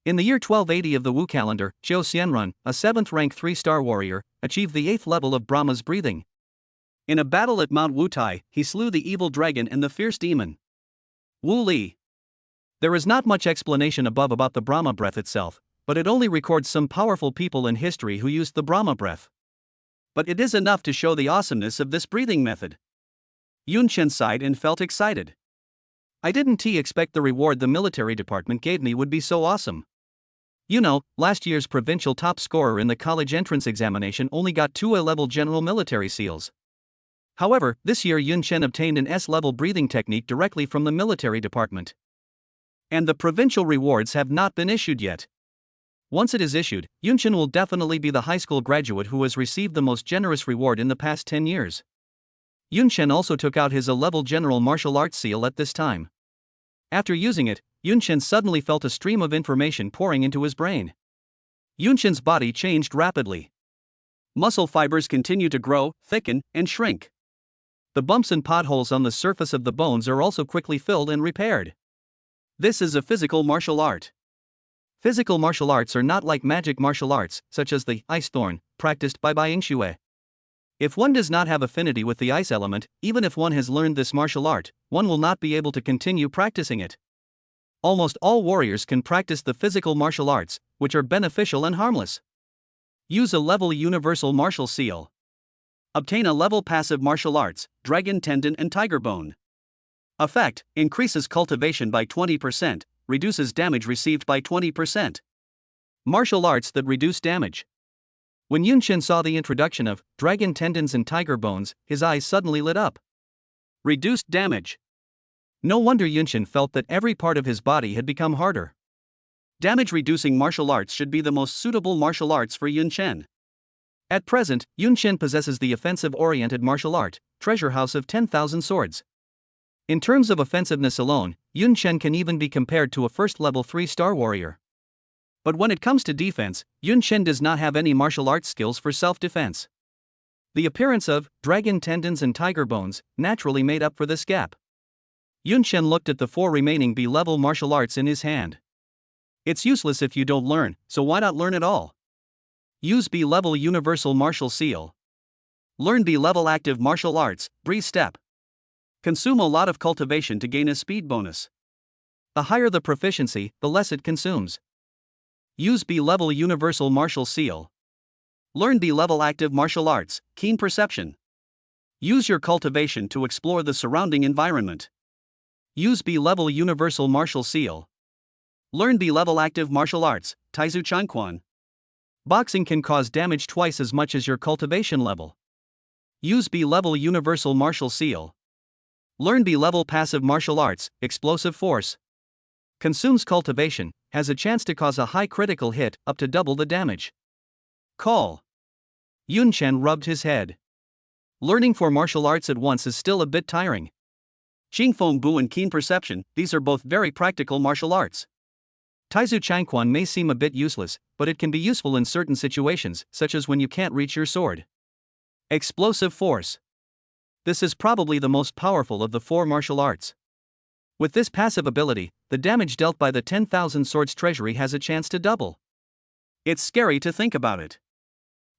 In the year 1280 of the Wu calendar, Zhou Xianrun, a 7th rank 3-star warrior, achieved the 8th level of Brahma's breathing. In a battle at Mount Wutai, he slew the evil dragon and the fierce demon Wu Li. There is not much explanation above about the Brahma breath itself, but it only records some powerful people in history who used the Brahma breath. But it is enough to show the awesomeness of this breathing method. Yun Chen sighed and felt excited. I didn't expect the reward the military department gave me would be so awesome. You know, last year's provincial top scorer in the college entrance examination only got 2 A-level general military seals. However, this year Yun Chen obtained an S-level breathing technique directly from the military department. And the provincial rewards have not been issued yet. Once it is issued, Yun Chen will definitely be the high school graduate who has received the most generous reward in the past 10 years. Yun Chen also took out his A-level general martial arts seal at this time. After using it, Yun Chen suddenly felt a stream of information pouring into his brain. Yun Chen's body changed rapidly. Muscle fibers continue to grow, thicken, and shrink. The bumps and potholes on the surface of the bones are also quickly filled and repaired. This is a physical martial art. Physical martial arts are not like magic martial arts, such as the ice thorn, practiced by Bai Yingxue. If one does not have affinity with the ice element, even if one has learned this martial art, one will not be able to continue practicing it. Almost all warriors can practice the physical martial arts, which are beneficial and harmless. Use a level universal martial seal. Obtain a level passive martial arts, dragon tendon and tiger bone. Effect: increases cultivation by 20%, reduces damage received by 20%. Martial arts that reduce damage. When Yun Chen saw the introduction of dragon tendons and tiger bones, his eyes suddenly lit up. Reduced damage. No wonder Yun Chen felt that every part of his body had become harder. Damage-reducing martial arts should be the most suitable martial arts for Yun Chen. At present, Yun Chen possesses the offensive-oriented martial art, Treasure House of 10,000 Swords. In terms of offensiveness alone, Yun Chen can even be compared to a first-level 3-star warrior. But when it comes to defense, Yun Chen does not have any martial arts skills for self-defense. The appearance of dragon tendons and tiger bones naturally made up for this gap. Yun Chen looked at the 4 remaining B-level martial arts in his hand. It's useless if you don't learn, so why not learn it all? Use B-level universal martial seal. Learn B-level active martial arts, breathe step. Consume a lot of cultivation to gain a speed bonus. The higher the proficiency, the less it consumes. Use B-level universal martial seal. Learn B-level active martial arts, keen perception. Use your cultivation to explore the surrounding environment. Use B-level universal martial seal. Learn B-level active martial arts, Taizu Chanquan. Boxing can cause damage twice as much as your cultivation level. Use B-level universal martial seal. Learn B-level passive martial arts, explosive force. Consumes cultivation, has a chance to cause a high critical hit, up to double the damage. Call. Yun Chen rubbed his head. Learning 4 martial arts at once is still a bit tiring. Qingfeng Bu and keen perception, these are both very practical martial arts. Taizu Chanquan may seem a bit useless, but it can be useful in certain situations, such as when you can't reach your sword. Explosive force. This is probably the most powerful of the 4 martial arts. With this passive ability, the damage dealt by the 10,000 Swords treasury has a chance to double. It's scary to think about it.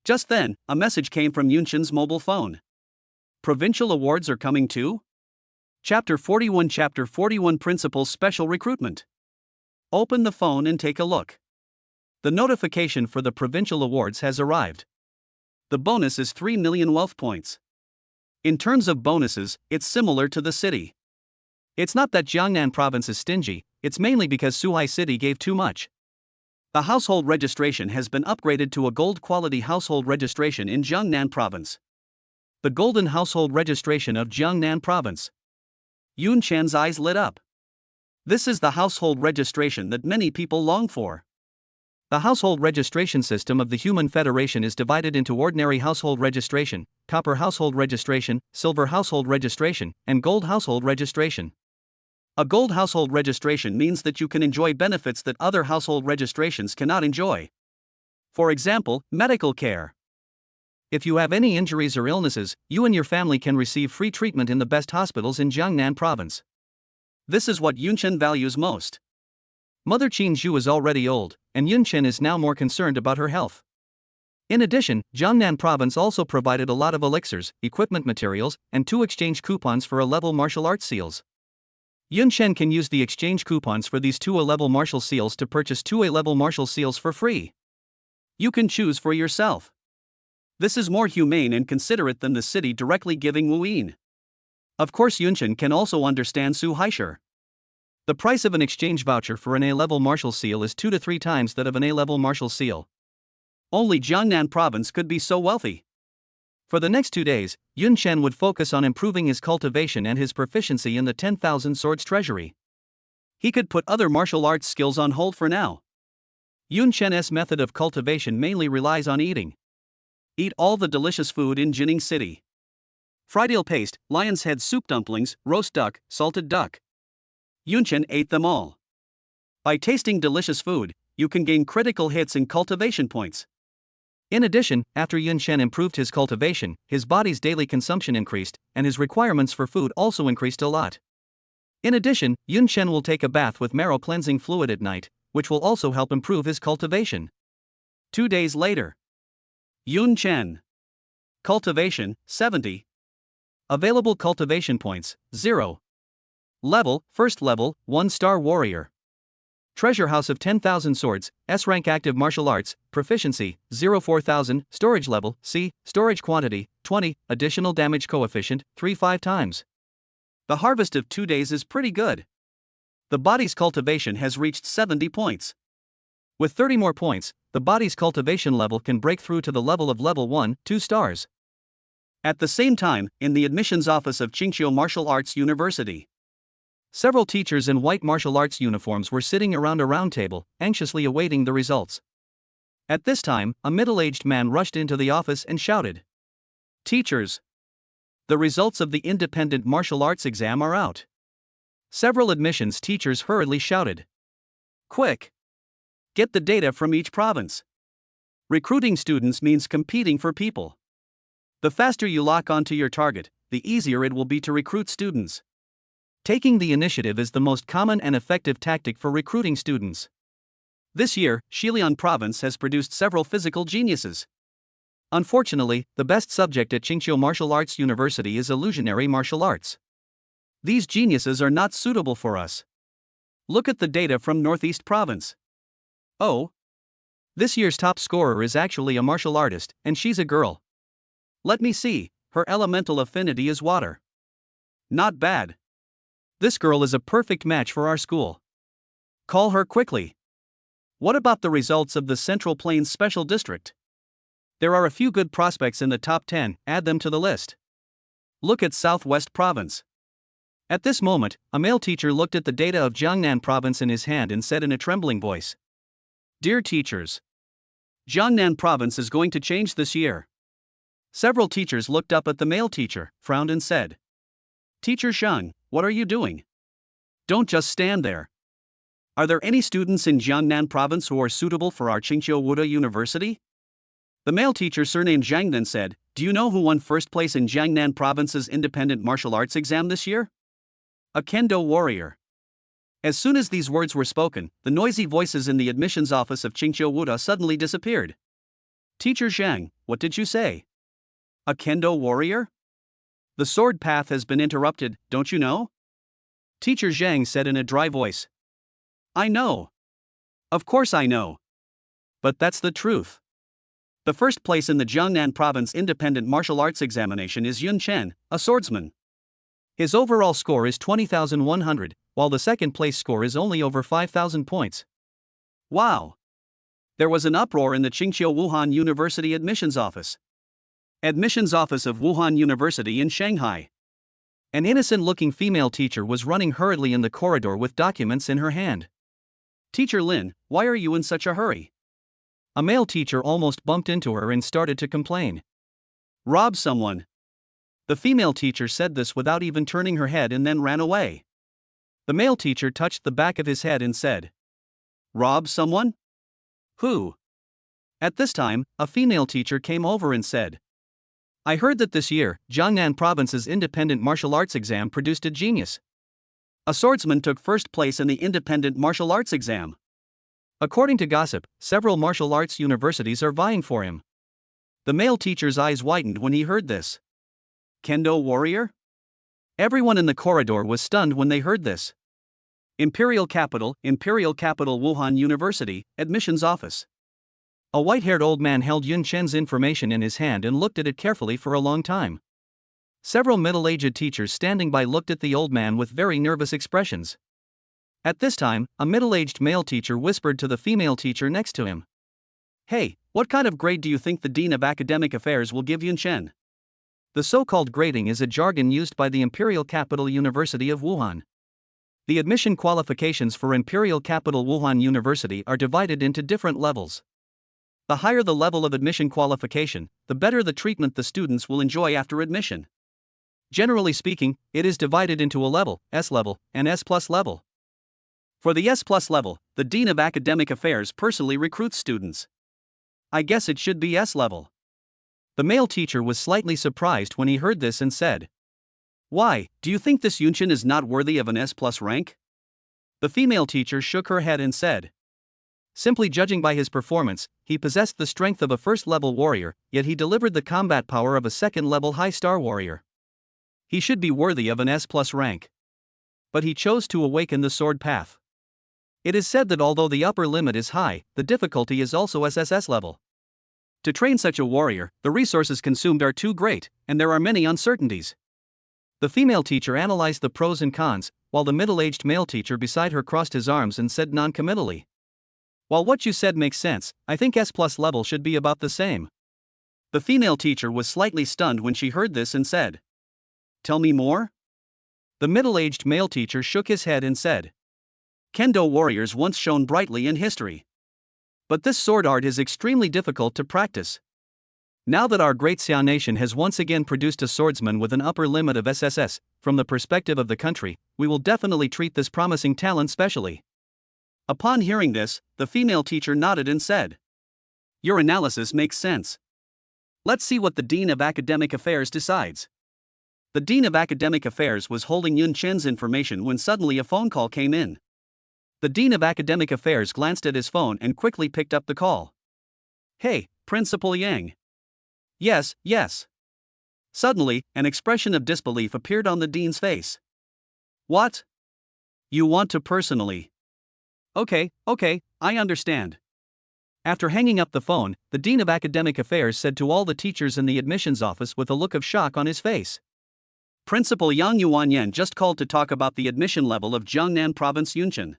Just then, a message came from Yun Chen's mobile phone. Provincial awards are coming too? Chapter 41 Principal Special Recruitment. Open the phone and take a look. The notification for the provincial awards has arrived. The bonus is 3 million wealth points. In terms of bonuses, it's similar to the city. It's not that Jiangnan province is stingy, it's mainly because Suhai City gave too much. The household registration has been upgraded to a gold quality household registration in Jiangnan province. The golden household registration of Jiangnan province. Yun Chen's eyes lit up. This is the household registration that many people long for. The household registration system of the Human Federation is divided into ordinary household registration, copper household registration, silver household registration, and gold household registration. A gold household registration means that you can enjoy benefits that other household registrations cannot enjoy. For example, medical care. If you have any injuries or illnesses, you and your family can receive free treatment in the best hospitals in Jiangnan province. This is what Yun Chen values most. Mother Qin Zhu is already old, and Yun Chen is now more concerned about her health. In addition, Jiangnan Province also provided a lot of elixirs, equipment materials, and 2 exchange coupons for A-level martial arts seals. Yun Chen can use the exchange coupons for these 2 A-level martial seals to purchase 2 A-level martial seals for free. You can choose for yourself. This is more humane and considerate than the city directly giving Wuyin. Of course, Yunchen can also understand Su Haishir. The price of an exchange voucher for an A-level martial seal is 2 to 3 times that of an A-level martial seal. Only Jiangnan Province could be so wealthy. For the next 2 days, Yun Chen would focus on improving his cultivation and his proficiency in the 10,000 Swords Treasury. He could put other martial arts skills on hold for now. Yun Chen's method of cultivation mainly relies on eating. Eat all the delicious food in Jining City. Fried eel paste, lion's head soup dumplings, roast duck, salted duck. Yun Chen ate them all. By tasting delicious food, you can gain critical hits and cultivation points. In addition, after Yun Chen improved his cultivation, his body's daily consumption increased, and his requirements for food also increased a lot. In addition, Yun Chen will take a bath with marrow cleansing fluid at night, which will also help improve his cultivation. 2 days later. Yun Chen. Cultivation, 70. Available cultivation points, 0. Level, first level, 1-star warrior. Treasure House of 10,000 Swords, S-rank active martial arts, proficiency, 0-4000, storage level, C, storage quantity, 20, additional damage coefficient, 3-5 times. The harvest of 2 days is pretty good. The body's cultivation has reached 70 points. With 30 more points, the body's cultivation level can break through to the level of level 1, 2 stars. At the same time, in the admissions office of Qingqiu Martial Arts University, several teachers in white martial arts uniforms were sitting around a round table, anxiously awaiting the results. At this time, a middle-aged man rushed into the office and shouted, "Teachers! The results of the independent martial arts exam are out." Several admissions teachers hurriedly shouted, "Quick! Get the data from each province. Recruiting students means competing for people. The faster you lock onto your target, the easier it will be to recruit students. Taking the initiative is the most common and effective tactic for recruiting students. This year, Xilian Province has produced several physical geniuses. Unfortunately, the best subject at Qingqiu Martial Arts University is illusionary martial arts. These geniuses are not suitable for us. Look at the data from Northeast Province. Oh. This year's top scorer is actually a martial artist, and she's a girl. Let me see, her elemental affinity is water. Not bad. This girl is a perfect match for our school. Call her quickly. What about the results of the Central Plains Special District? There are a few good prospects in the top 10, add them to the list. Look at Southwest Province. At this moment, a male teacher looked at the data of Jiangnan Province in his hand and said in a trembling voice, "Dear teachers, Jiangnan Province is going to change this year." Several teachers looked up at the male teacher, frowned and said, "Teacher Sheng, what are you doing? Don't just stand there. Are there any students in Jiangnan Province who are suitable for our Qingqiu Wuda University?" The male teacher surnamed Zhang then said, "Do you know who won first place in Jiangnan Province's independent martial arts exam this year? A kendo warrior." As soon as these words were spoken, the noisy voices in the admissions office of Qingqiu Wuda suddenly disappeared. "Teacher Zhang, what did you say? A kendo warrior? The sword path has been interrupted, don't you know?" Teacher Zhang said in a dry voice. "I know. Of course I know. But that's the truth. The first place in the Jiangnan Province Independent Martial Arts Examination is Yun Chen, a swordsman. His overall score is 20,100, while the second place score is only over 5,000 points. Wow! There was an uproar in the Qingqiu Wuhan University admissions office. Admissions office of Wuhan University in Shanghai. An innocent-looking female teacher was running hurriedly in the corridor with documents in her hand. "Teacher Lin, why are you in such a hurry?" A male teacher almost bumped into her and started to complain. "Rob someone." The female teacher said this without even turning her head and then ran away. The male teacher touched the back of his head and said, "Rob someone? Who?" At this time, a female teacher came over and said, "I heard that this year, Jiangnan Province's independent martial arts exam produced a genius. A swordsman took first place in the independent martial arts exam. According to gossip, several martial arts universities are vying for him. The male teacher's eyes widened when he heard this. Kendo warrior? Everyone in the corridor was stunned when they heard this. Imperial Capital Wuhan University, admissions office. A white-haired old man held Yun Chen's information in his hand and looked at it carefully for a long time. Several middle-aged teachers standing by looked at the old man with very nervous expressions. At this time, a middle-aged male teacher whispered to the female teacher next to him. Hey, what kind of grade do you think the Dean of Academic Affairs will give Yun Chen? The so-called grading is a jargon used by the Imperial Capital University of Wuhan. The admission qualifications for Imperial Capital Wuhan University are divided into different levels. The higher the level of admission qualification, the better the treatment the students will enjoy after admission. Generally speaking, it is divided into a level, S level, and S plus level. For the S plus level, the Dean of Academic Affairs personally recruits students. I guess it should be S level. The male teacher was slightly surprised when he heard this and said, Why, do you think this Yun Chen is not worthy of an S plus rank? The female teacher shook her head and said, Simply judging by his performance, he possessed the strength of a first-level warrior, yet he delivered the combat power of a second-level high-star warrior. He should be worthy of an S plus rank. But he chose to awaken the sword path. It is said that although the upper limit is high, the difficulty is also SSS level. To train such a warrior, the resources consumed are too great, and there are many uncertainties. The female teacher analyzed the pros and cons, while the middle-aged male teacher beside her crossed his arms and said non-committally, While what you said makes sense, I think S plus level should be about the same. The female teacher was slightly stunned when she heard this and said, Tell me more? The middle-aged male teacher shook his head and said, Kendo warriors once shone brightly in history. But this sword art is extremely difficult to practice. Now that our great Xia nation has once again produced a swordsman with an upper limit of SSS, from the perspective of the country, we will definitely treat this promising talent specially. Upon hearing this, the female teacher nodded and said, Your analysis makes sense. Let's see what the Dean of Academic Affairs decides. The Dean of Academic Affairs was holding Yun Chen's information when suddenly a phone call came in. The Dean of Academic Affairs glanced at his phone and quickly picked up the call. Hey, Principal Yang. Yes. Suddenly, an expression of disbelief appeared on the dean's face. What? You want to personally? Okay, I understand. After hanging up the phone, the Dean of Academic Affairs said to all the teachers in the admissions office with a look of shock on his face. Principal Yang Yuanyan just called to talk about the admission level of Jiangnan Province Yunchen.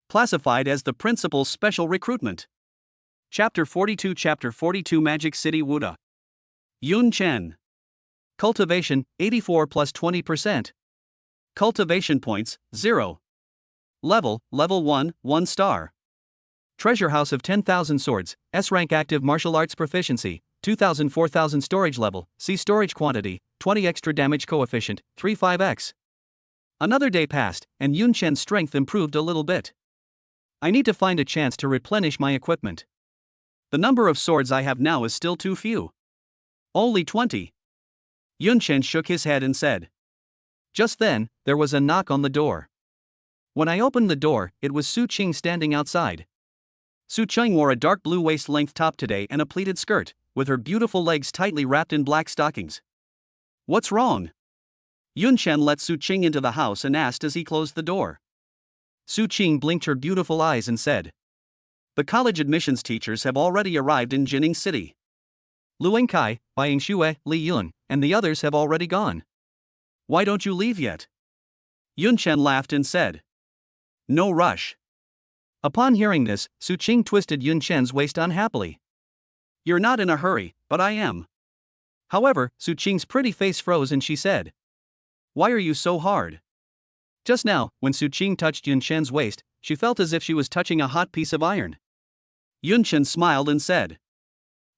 Classified as the principal's special recruitment. Chapter 42 Magic City Wuda. Yun Chen. Cultivation, 84 plus 20%. Cultivation points, 0. Level 1, 1 star. Treasure House of 10,000 Swords, S-rank active martial arts proficiency, 2,000-4,000 storage level, C storage quantity, 20 extra damage coefficient, 3-5x. Another day passed, and Yun Chen's strength improved a little bit. I need to find a chance to replenish my equipment. The number of swords I have now is still too few. Only 20. Yun Chen shook his head and said. Just then, there was a knock on the door. When I opened the door, it was Su Qing standing outside. Su Qing wore a dark blue waist-length top today and a pleated skirt, with her beautiful legs tightly wrapped in black stockings. What's wrong? Yun Chen let Su Qing into the house and asked as he closed the door. Su Qing blinked her beautiful eyes and said, The college admissions teachers have already arrived in Jining City. Luang Kai, Baiing Xue, Li Yun, and the others have already gone. Why don't you leave yet? Yun Chen laughed and said, No rush. Upon hearing this, Su Qing twisted Yun Chen's waist unhappily. You're not in a hurry, but I am. However, Su Qing's pretty face froze and she said, Why are you so hard? Just now, when Su Qing touched Yun Chen's waist, she felt as if she was touching a hot piece of iron. Yun Chen smiled and said,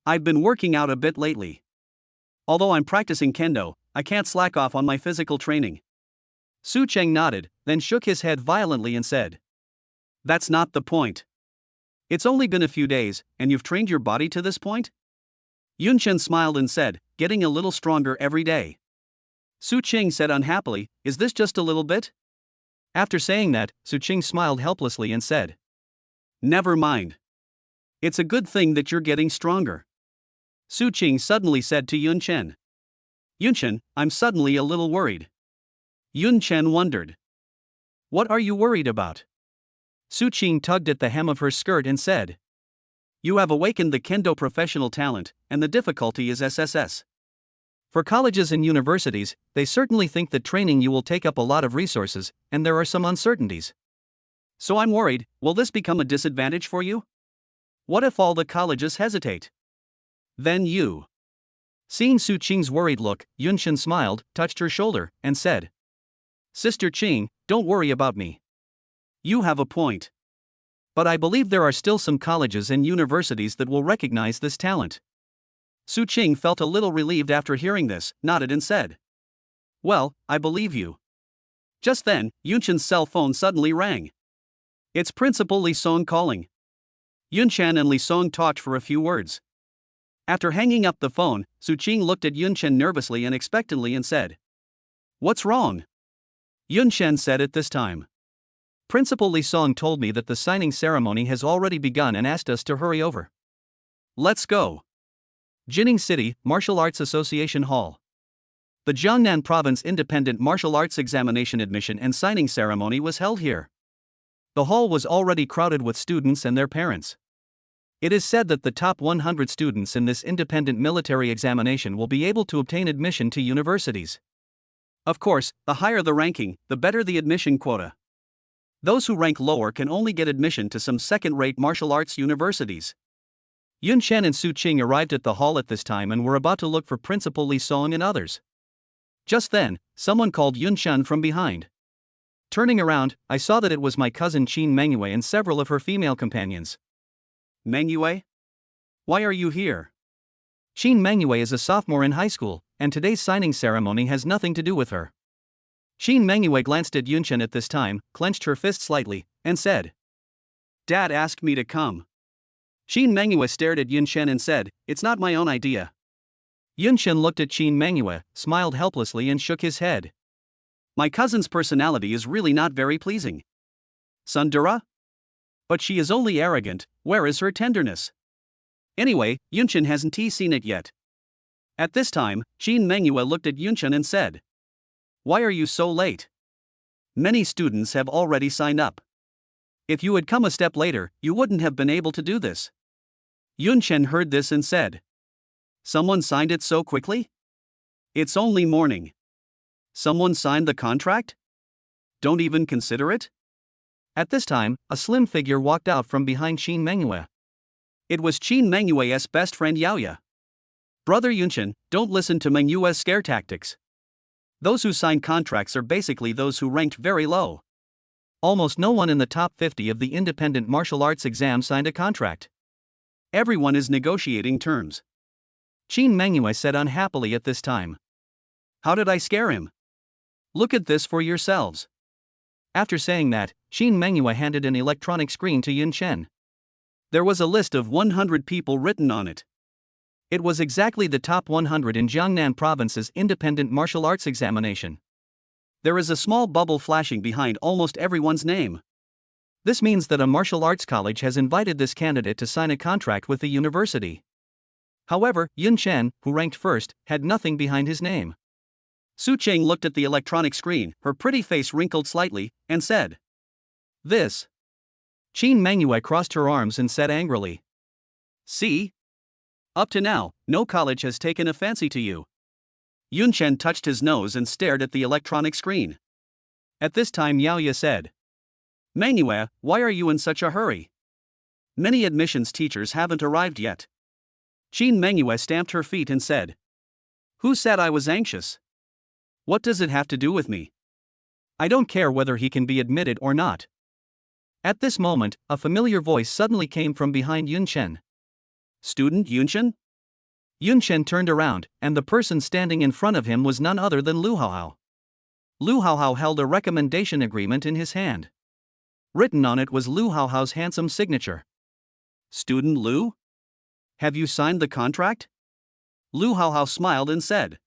I've been working out a bit lately. Although I'm practicing kendo, I can't slack off on my physical training. Su Qing nodded, then shook his head violently and said, That's not the point. It's only been a few days, and you've trained your body to this point? Yun Chen smiled and said, Getting a little stronger every day. Su Qing said unhappily, Is this just a little bit? After saying that, Su Qing smiled helplessly and said, Never mind. It's a good thing that you're getting stronger. Su Qing suddenly said to Yun Chen. Yun Chen, I'm suddenly a little worried. Yun Chen wondered. What are you worried about? Su Qing tugged at the hem of her skirt and said. You have awakened the kendo professional talent, and the difficulty is SSS. For colleges and universities, they certainly think that training you will take up a lot of resources, and there are some uncertainties. So I'm worried, will this become a disadvantage for you? What if all the colleges hesitate? Then you. Seeing Su Qing's worried look, Yun Chen smiled, touched her shoulder, and said. Sister Qing, don't worry about me. You have a point. But I believe there are still some colleges and universities that will recognize this talent. Su Qing felt a little relieved after hearing this, nodded and said. Well, I believe you. Just then, Yun Chen's cell phone suddenly rang. It's Principal Li Song calling. Yun Chen and Li Song talked for a few words. After hanging up the phone, Su Qing looked at Yun Chen nervously and expectantly and said. What's wrong? Yun Chen said at this time. Principal Li Song told me that the signing ceremony has already begun and asked us to hurry over. Let's go. Jining City, Martial Arts Association Hall. The Jiangnan Province Independent Martial Arts Examination admission and signing ceremony was held here. The hall was already crowded with students and their parents. It is said that the top 100 students in this independent military examination will be able to obtain admission to universities. Of course, the higher the ranking, the better the admission quota. Those who rank lower can only get admission to some second-rate martial arts universities. Yun Chen and Su Qing arrived at the hall at this time and were about to look for Principal Li Song and others. Just then, someone called Yun Chen from behind. Turning around, I saw that it was my cousin Qin Mengyue and several of her female companions. Mengyue? Why are you here? Qin Mengyue is a sophomore in high school, and today's signing ceremony has nothing to do with her. Qin Mengyue glanced at Yun Chen at this time, clenched her fist slightly, and said. Dad asked me to come. Qin Mengyue stared at Yun Chen and said, it's not my own idea. Yun Chen looked at Qin Mengyue, smiled helplessly and shook his head. My cousin's personality is really not very pleasing. Sundara? But she is only arrogant, where is her tenderness? Anyway, Yun Chen hasn't seen it yet. At this time, Qin Mengyue looked at Yun Chen and said. Why are you so late? Many students have already signed up. If you had come a step later, you wouldn't have been able to do this. Yun Chen heard this and said. Someone signed it so quickly? It's only morning. Someone signed the contract? Don't even consider it? At this time, a slim figure walked out from behind Qin Mengyue. It was Qin Mengyue's best friend Yaoya. Brother Yun Chen, don't listen to Mengyue's scare tactics. Those who sign contracts are basically those who ranked very low. Almost no one in the top 50 of the independent martial arts exam signed a contract. Everyone is negotiating terms. Qin Mengyue said unhappily at this time. How did I scare him? Look at this for yourselves. After saying that, Qin Mengyue handed an electronic screen to Yun Chen. There was a list of 100 people written on it. It was exactly the top 100 in Jiangnan Province's independent martial arts examination. There is a small bubble flashing behind almost everyone's name. This means that a martial arts college has invited this candidate to sign a contract with the university. However, Yun Chen, who ranked first, had nothing behind his name. Su Qing looked at the electronic screen, her pretty face wrinkled slightly, and said. This. Qin Mengyue crossed her arms and said angrily. See? Up to now, no college has taken a fancy to you. Yun Chen touched his nose and stared at the electronic screen. At this time Yaoya said. Mengyue, why are you in such a hurry? Many admissions teachers haven't arrived yet. Qin Mengyue stamped her feet and said. Who said I was anxious? What does it have to do with me? I don't care whether he can be admitted or not. At this moment, a familiar voice suddenly came from behind Yun Chen. Student Yun Chen? Yun Chen turned around, and the person standing in front of him was none other than Lu Haohao. Lu Haohao held a recommendation agreement in his hand. Written on it was Lu Haohao's handsome signature. Student Lu? Have you signed the contract? Lu Haohao smiled and said.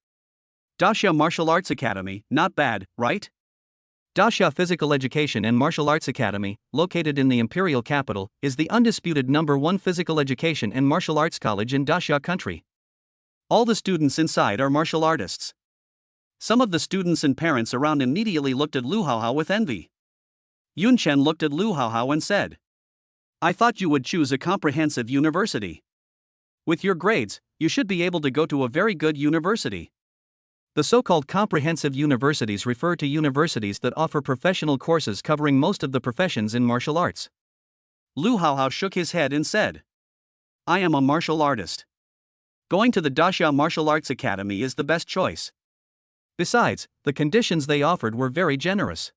Daxia Martial Arts Academy, not bad, right? Daxia Physical Education and Martial Arts Academy, located in the imperial capital, is the undisputed #1 physical education and martial arts college in Daxia country. All the students inside are martial artists. Some of the students and parents around immediately looked at Lu Haohao with envy. Yunchen looked at Lu Haohao and said, I thought you would choose a comprehensive university. With your grades, you should be able to go to a very good university. The so-called comprehensive universities refer to universities that offer professional courses covering most of the professions in martial arts. Lu Haohao shook his head and said, I am a martial artist. Going to the Daxia Martial Arts Academy is the best choice. Besides, the conditions they offered were very generous.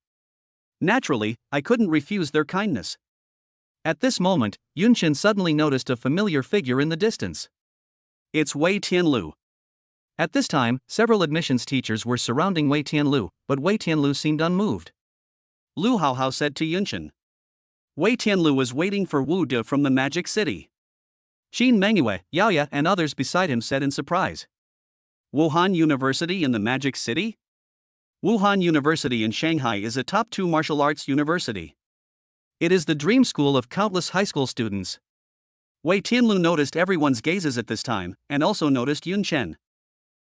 Naturally, I couldn't refuse their kindness. At this moment, Yunchen suddenly noticed a familiar figure in the distance. It's Wei Tianlu. At this time, several admissions teachers were surrounding Wei Tianlu, but Wei Tianlu seemed unmoved. Lu Haohao said to Yunchen. Wei Tianlu was waiting for Wu De from the Magic City. Qin Mengyue, Yaoya, and others beside him said in surprise. Wuhan University in the Magic City? Wuhan University in Shanghai is a top 2 martial arts university. It is the dream school of countless high school students. Wei Tianlu noticed everyone's gazes at this time, and also noticed Yunchen.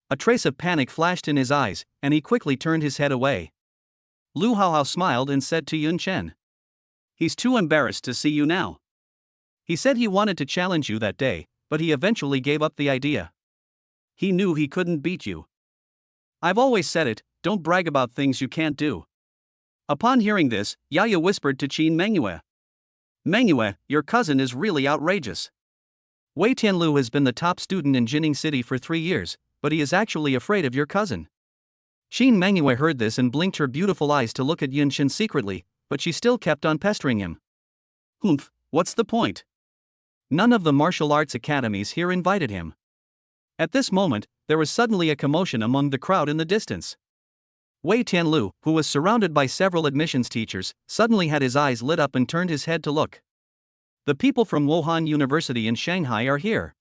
A trace of panic flashed in his eyes, and he quickly turned his head away. Lu Haohao smiled and said to Yunchen. He's too embarrassed to see you now. He said he wanted to challenge you that day, but he eventually gave up the idea. He knew he couldn't beat you. I've always said it, don't brag about things you can't do. Upon hearing this, Yaya whispered to Qin Mengyue. Mengyue, your cousin is really outrageous. Wei Tianlu has been the top student in Jining City for 3 years, but he is actually afraid of your cousin. Qin Mengyue heard this and blinked her beautiful eyes to look at Yunchen secretly, but she still kept on pestering him. Humph, what's the point? None of the martial arts academies here invited him. At this moment, there was suddenly a commotion among the crowd in the distance. Wei Tianlu, who was surrounded by several admissions teachers, suddenly had his eyes lit up and turned his head to look. The people from Wuhan University in Shanghai are here.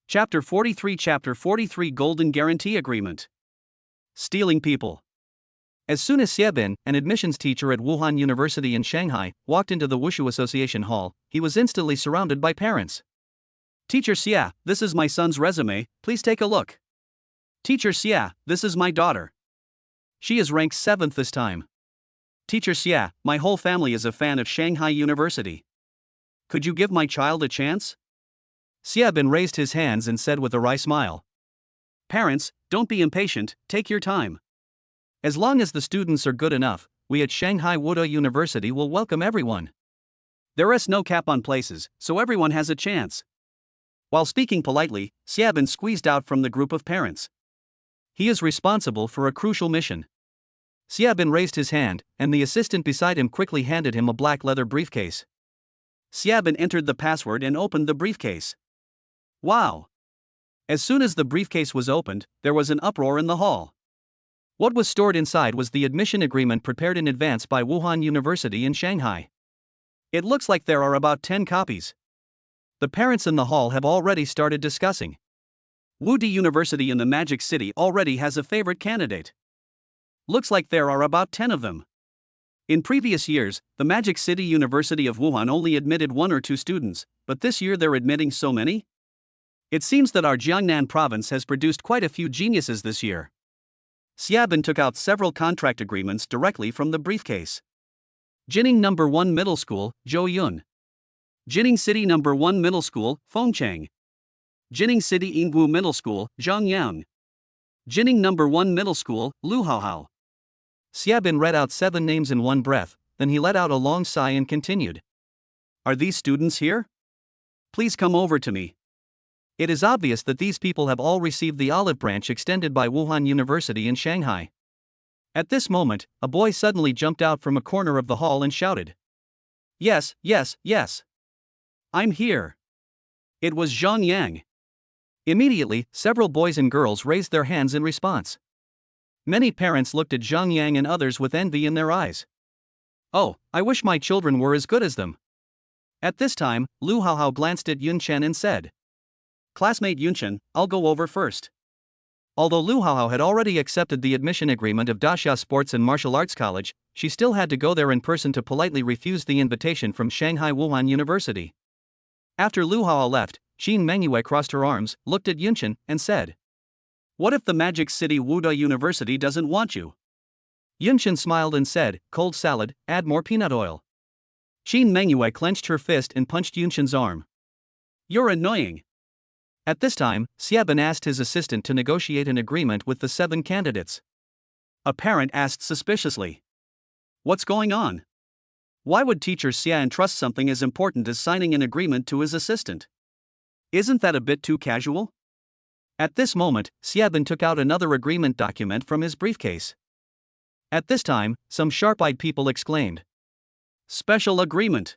Chapter 43 Golden Guarantee Agreement. Stealing people. As soon as Xiebin, an admissions teacher at Wuhan University in Shanghai, walked into the Wushu Association Hall, he was instantly surrounded by parents. Teacher Xia, this is my son's resume, please take a look. Teacher Xia, this is my daughter. She is ranked 7th this time. Teacher Xia, my whole family is a fan of Shanghai University. Could you give my child a chance? Xiebin raised his hands and said with a wry smile. Parents, don't be impatient, take your time. As long as the students are good enough, we at Shanghai Wuda University will welcome everyone. There is no cap on places, so everyone has a chance. While speaking politely, Xiebin squeezed out from the group of parents. He is responsible for a crucial mission. Xiebin raised his hand, and the assistant beside him quickly handed him a black leather briefcase. Xiebin entered the password and opened the briefcase. Wow! As soon as the briefcase was opened, there was an uproar in the hall. What was stored inside was the admission agreement prepared in advance by Wuhan University in Shanghai. It looks like there are about 10 copies. The parents in the hall have already started discussing. Wudi University in the Magic City already has a favorite candidate. Looks like there are about 10 of them. In previous years, the Magic City University of Wuhan only admitted 1 or 2 students, but this year they're admitting so many? It seems that our Jiangnan province has produced quite a few geniuses this year. Xiebin took out several contract agreements directly from the briefcase. Jining No. 1 Middle School, Zhou Yun. Jining City No. 1 Middle School, Feng Cheng. Jining City Yingwu Middle School, Zhang Yang. Jining No. 1 Middle School, Lu Haohao. Xiebin read out 7 names in one breath, then he let out a long sigh and continued. Are these students here? Please come over to me. It is obvious that these people have all received the olive branch extended by Wuhan University in Shanghai. At this moment, a boy suddenly jumped out from a corner of the hall and shouted. Yes, yes, yes. I'm here. It was Zhang Yang. Immediately, several boys and girls raised their hands in response. Many parents looked at Zhang Yang and others with envy in their eyes. Oh, I wish my children were as good as them. At this time, Lu Haohao glanced at Yunchen and said. Classmate Yunchen, I'll go over first. Although Lu Haohao had already accepted the admission agreement of Daxia Sports and Martial Arts College, she still had to go there in person to politely refuse the invitation from Shanghai Wuhan University. After Lu Haohao left, Qin Mengyue crossed her arms, looked at Yunchen, and said. What if the Magic City Wuda University doesn't want you? Yunshin smiled and said, cold salad, add more peanut oil. Qin Mengyue clenched her fist and punched Yunshin's arm. You're annoying. At this time, Xiaobin asked his assistant to negotiate an agreement with the 7 candidates. A parent asked suspiciously. What's going on? Why would teacher Xia entrust something as important as signing an agreement to his assistant? Isn't that a bit too casual? At this moment, Xiaobin took out another agreement document from his briefcase. At this time, some sharp-eyed people exclaimed. Special agreement.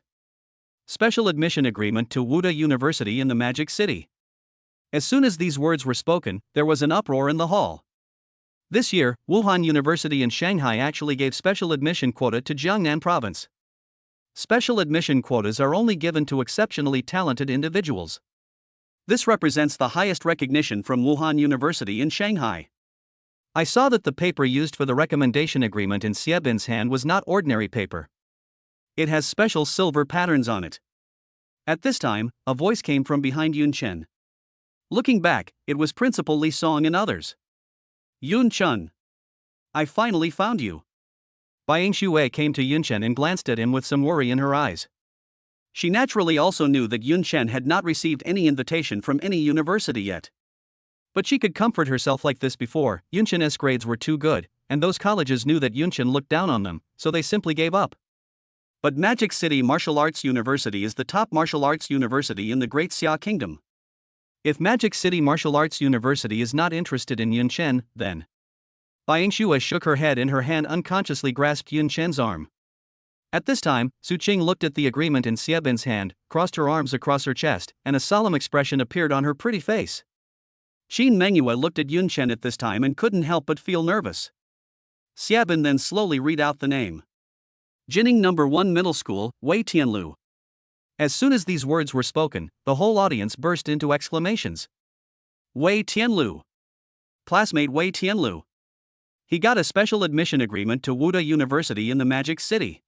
Special admission agreement to Wuda University in the Magic City. As soon as these words were spoken, there was an uproar in the hall. This year, Wuhan University in Shanghai actually gave special admission quota to Jiangnan province. Special admission quotas are only given to exceptionally talented individuals. This represents the highest recognition from Wuhan University in Shanghai. I saw that the paper used for the recommendation agreement in Xiaobin's hand was not ordinary paper. It has special silver patterns on it. At this time, a voice came from behind Yun Chen. Looking back, it was Principal Li Song and others. Yun Chen. I finally found you. Bai Shui came to Yun Chen and glanced at him with some worry in her eyes. She naturally also knew that Yun Chen had not received any invitation from any university yet. But she could comfort herself like this before. Yun Chen's grades were too good, and those colleges knew that Yun Chen looked down on them, so they simply gave up. But Magic City Martial Arts University is the top martial arts university in the Great Xia Kingdom. If Magic City Martial Arts University is not interested in Yun Chen, then... Bai Shui shook her head and her hand unconsciously grasped Yun Chen's arm. At this time, Su Qing looked at the agreement in Xiaobin's hand, crossed her arms across her chest, and a solemn expression appeared on her pretty face. Qin Mengyue looked at Yun Chen at this time and couldn't help but feel nervous. Xiaobin then slowly read out the name. Jining No. 1 Middle School, Wei Tianlu. As soon as these words were spoken, the whole audience burst into exclamations. Wei Tianlu. Classmate Wei Tianlu. He got a special admission agreement to Wuda University in the Magic City.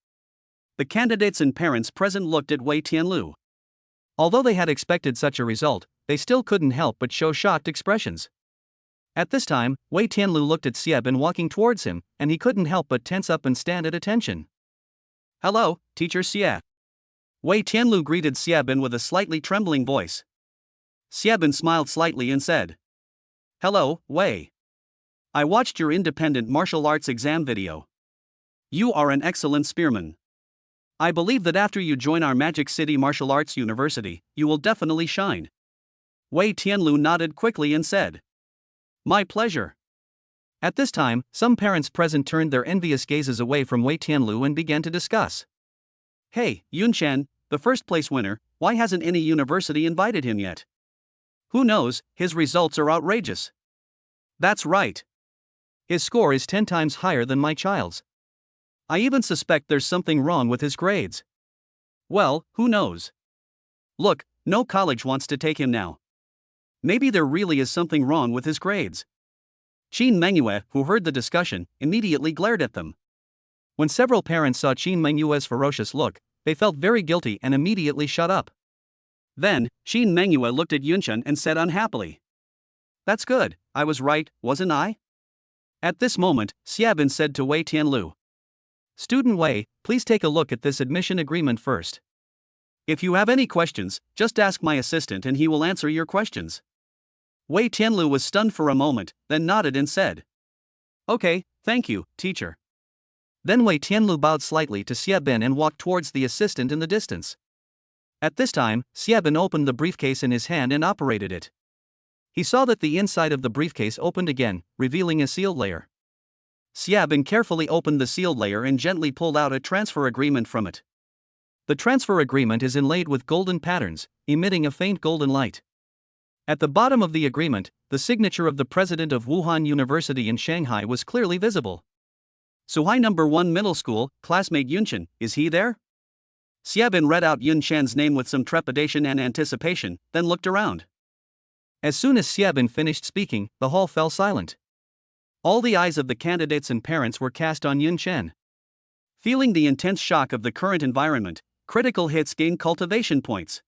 The candidates and parents present looked at Wei Tianlu. Although they had expected such a result, they still couldn't help but show shocked expressions. At this time, Wei Tianlu looked at Xiaobin walking towards him, and he couldn't help but tense up and stand at attention. Hello, Teacher Xia. Wei Tianlu greeted Xiaobin with a slightly trembling voice. Xiaobin smiled slightly and said, Hello, Wei. I watched your independent martial arts exam video. You are an excellent spearman. I believe that after you join our Magic City Martial Arts University, you will definitely shine. Wei Tianlu nodded quickly and said, My pleasure. At this time, some parents present turned their envious gazes away from Wei Tianlu and began to discuss. Hey, Yun Chen, the first place winner, why hasn't any university invited him yet? Who knows, his results are outrageous. That's right. His score is 10 times higher than my child's. I even suspect there's something wrong with his grades. Well, who knows? Look, no college wants to take him now. Maybe there really is something wrong with his grades. Qin Mengyue, who heard the discussion, immediately glared at them. When several parents saw Qin Mengyue's ferocious look, they felt very guilty and immediately shut up. Then, Qin Mengyue looked at Yun Chen and said unhappily. That's good, I was right, wasn't I? At this moment, Xiaobin said to Wei Tianlu. Student Wei, please take a look at this admission agreement first. If you have any questions, just ask my assistant and he will answer your questions. Wei Tianlu was stunned for a moment, then nodded and said. Okay, thank you, teacher. Then Wei Tianlu bowed slightly to Xiaobin and walked towards the assistant in the distance. At this time, Xiaobin opened the briefcase in his hand and operated it. He saw that the inside of the briefcase opened again, revealing a sealed layer. Xiaobin carefully opened the sealed layer and gently pulled out a transfer agreement from it. The transfer agreement is inlaid with golden patterns, emitting a faint golden light. At the bottom of the agreement, the signature of the president of Wuhan University in Shanghai was clearly visible. Suhai No. 1 Middle School, classmate Yun Chen, is he there? Xiaobin read out Yun Chen's name with some trepidation and anticipation, then looked around. As soon as Xiaobin finished speaking, the hall fell silent. All the eyes of the candidates and parents were cast on Yun Chen. Feeling the intense shock of the current environment, critical hits gain cultivation points.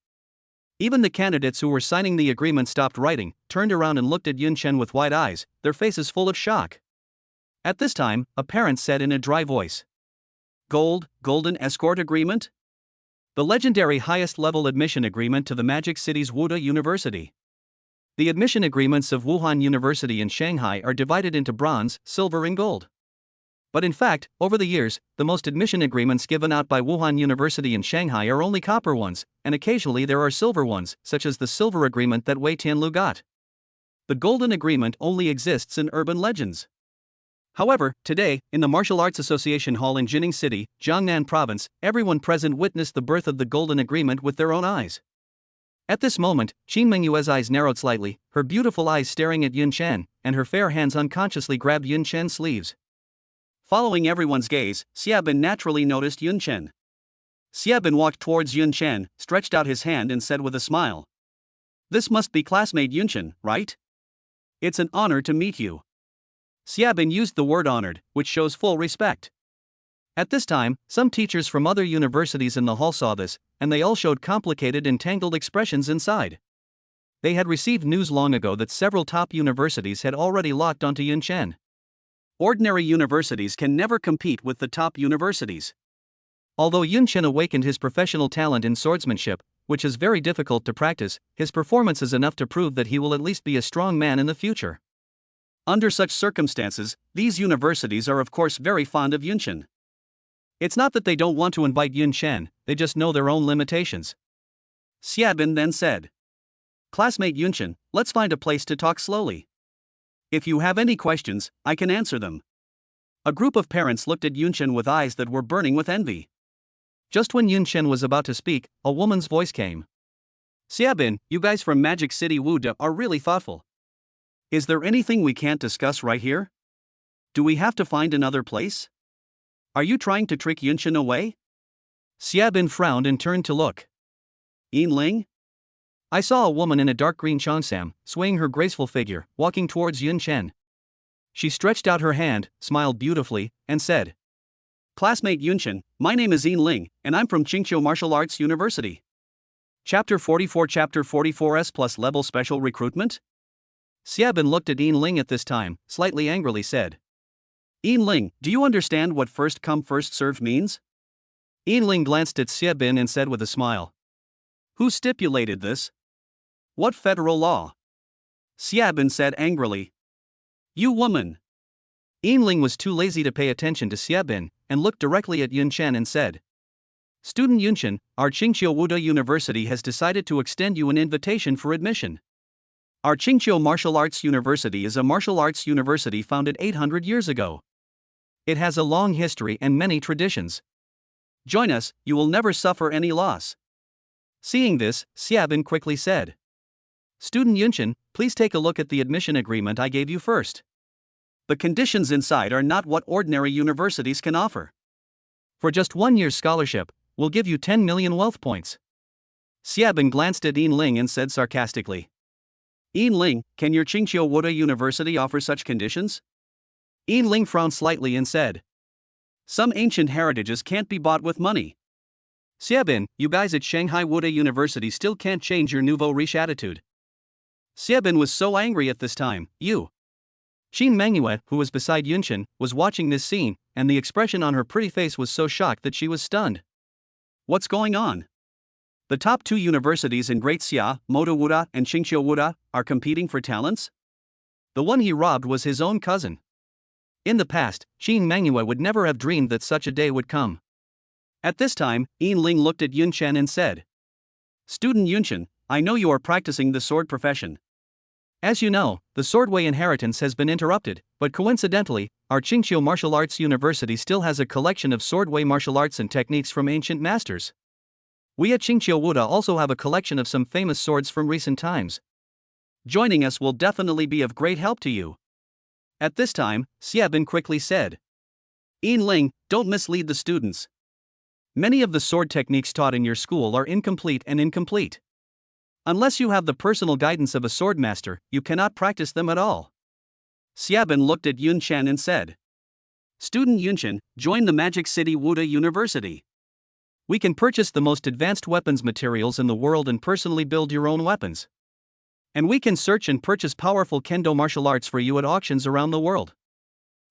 Even the candidates who were signing the agreement stopped writing, turned around and looked at Yun Chen with wide eyes, their faces full of shock. At this time, a parent said in a dry voice, Golden Escort Agreement? The legendary highest-level admission agreement to the Magic City's Wuda University. The admission agreements of Wuhan University in Shanghai are divided into bronze, silver and gold. But in fact, over the years, the most admission agreements given out by Wuhan University in Shanghai are only copper ones, and occasionally there are silver ones, such as the silver agreement that Wei Tianlu got. The golden agreement only exists in urban legends. However, today, in the Martial Arts Association Hall in Jining City, Jiangnan Province, everyone present witnessed the birth of the golden agreement with their own eyes. At this moment, Qin Mengyue's eyes narrowed slightly, her beautiful eyes staring at Yun Chen, and her fair hands unconsciously grabbed Yun Chen's sleeves. Following everyone's gaze, Xiaobin naturally noticed Yun Chen. Xiaobin walked towards Yun Chen, stretched out his hand and said with a smile, "This must be classmate Yun Chen, right? It's an honor to meet you." Xiaobin used the word honored, which shows full respect. At this time, some teachers from other universities in the hall saw this, and they all showed complicated and tangled expressions inside. They had received news long ago that several top universities had already locked onto Yun Chen. Ordinary universities can never compete with the top universities. Although Yun Chen awakened his professional talent in swordsmanship, which is very difficult to practice, his performance is enough to prove that he will at least be a strong man in the future. Under such circumstances, these universities are of course very fond of Yun Chen. It's not that they don't want to invite Yun Chen, they just know their own limitations. Xiaobin then said, "Classmate Yun Chen, let's find a place to talk slowly. If you have any questions, I can answer them." A group of parents looked at Yun Chen with eyes that were burning with envy. Just when Yun Chen was about to speak, a woman's voice came. "Xiaobin, you guys from Magic City Wuda are really thoughtful. Is there anything we can't discuss right here? Do we have to find another place? Are you trying to trick Yun Chen away?" Xiaobin frowned and turned to look. "Yin Ling?" I saw a woman in a dark green cheongsam, swaying her graceful figure, walking towards Yun Chen. She stretched out her hand, smiled beautifully, and said, "Classmate Yun Chen, my name is Yin Ling, and I'm from Qingqiu Martial Arts University." Chapter 44 S plus level special recruitment? Xiaobin looked at Yin Ling at this time, slightly angrily said, "Yin Ling, do you understand what first come first served means?" Yin Ling glanced at Xiaobin and said with a smile, "Who stipulated this? What federal law?" Xiaobin said angrily, "You woman." Yin Ling was too lazy to pay attention to Xiaobin, and looked directly at Yun Chen and said, "Student Yun Chen, our Qingqiu Wuda University has decided to extend you an invitation for admission. Our Qingqiu Martial Arts University is a martial arts university founded 800 years ago. It has a long history and many traditions. Join us, you will never suffer any loss." Seeing this, Xiaobin quickly said, "Student Yun Chen, please take a look at the admission agreement I gave you first. The conditions inside are not what ordinary universities can offer. For just 1 year's scholarship, we'll give you 10 million wealth points." Xiaobin glanced at Yin Ling and said sarcastically, "Yin Ling, can your Qingqiu Wuda University offer such conditions?" Yin Ling frowned slightly and said, "Some ancient heritages can't be bought with money. Xiaobin, you guys at Shanghai Wuda University still can't change your nouveau riche attitude." Xiaobin was so angry at this time. Qin Mengyue, who was beside Yun Chen, was watching this scene, and the expression on her pretty face was so shocked that she was stunned. What's going on? The top two universities in Great Xia, Moda Wuda and Qingqiu Wuda, are competing for talents? The one he robbed was his own cousin. In the past, Qin Mengyue would never have dreamed that such a day would come. At this time, Yin Ling looked at Yun Chen and said, "Student Yun Chen, I know you are practicing the sword profession. As you know, the Swordway inheritance has been interrupted, but coincidentally, our Qingqiu Martial Arts University still has a collection of Swordway martial arts and techniques from ancient masters. We at Qingqiu Wuda also have a collection of some famous swords from recent times. Joining us will definitely be of great help to you." At this time, Xiaobin quickly said, "Yin Ling, don't mislead the students. Many of the sword techniques taught in your school are incomplete. Unless you have the personal guidance of a sword master, you cannot practice them at all." Xiaobin looked at Yun Chen and said, "Student Yun Chen, join the Magic City Wuda University. We can purchase the most advanced weapons materials in the world and personally build your own weapons. And we can search and purchase powerful kendo martial arts for you at auctions around the world.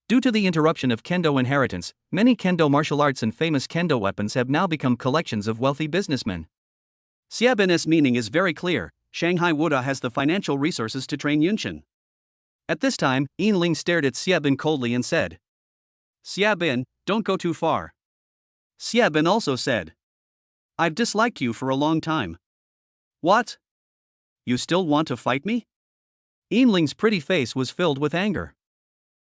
Due to the interruption of kendo inheritance, many kendo martial arts and famous kendo weapons have now become collections of wealthy businessmen. Xiaobin's meaning is very clear. Shanghai Wuda has the financial resources to train Yunshan. At this time, Yinling stared at Xiaobin coldly and said, Xiaobin, don't go too far. Xiaobin also said, I've disliked you for a long time. What? You still want to fight me? Yinling's pretty face was filled with anger.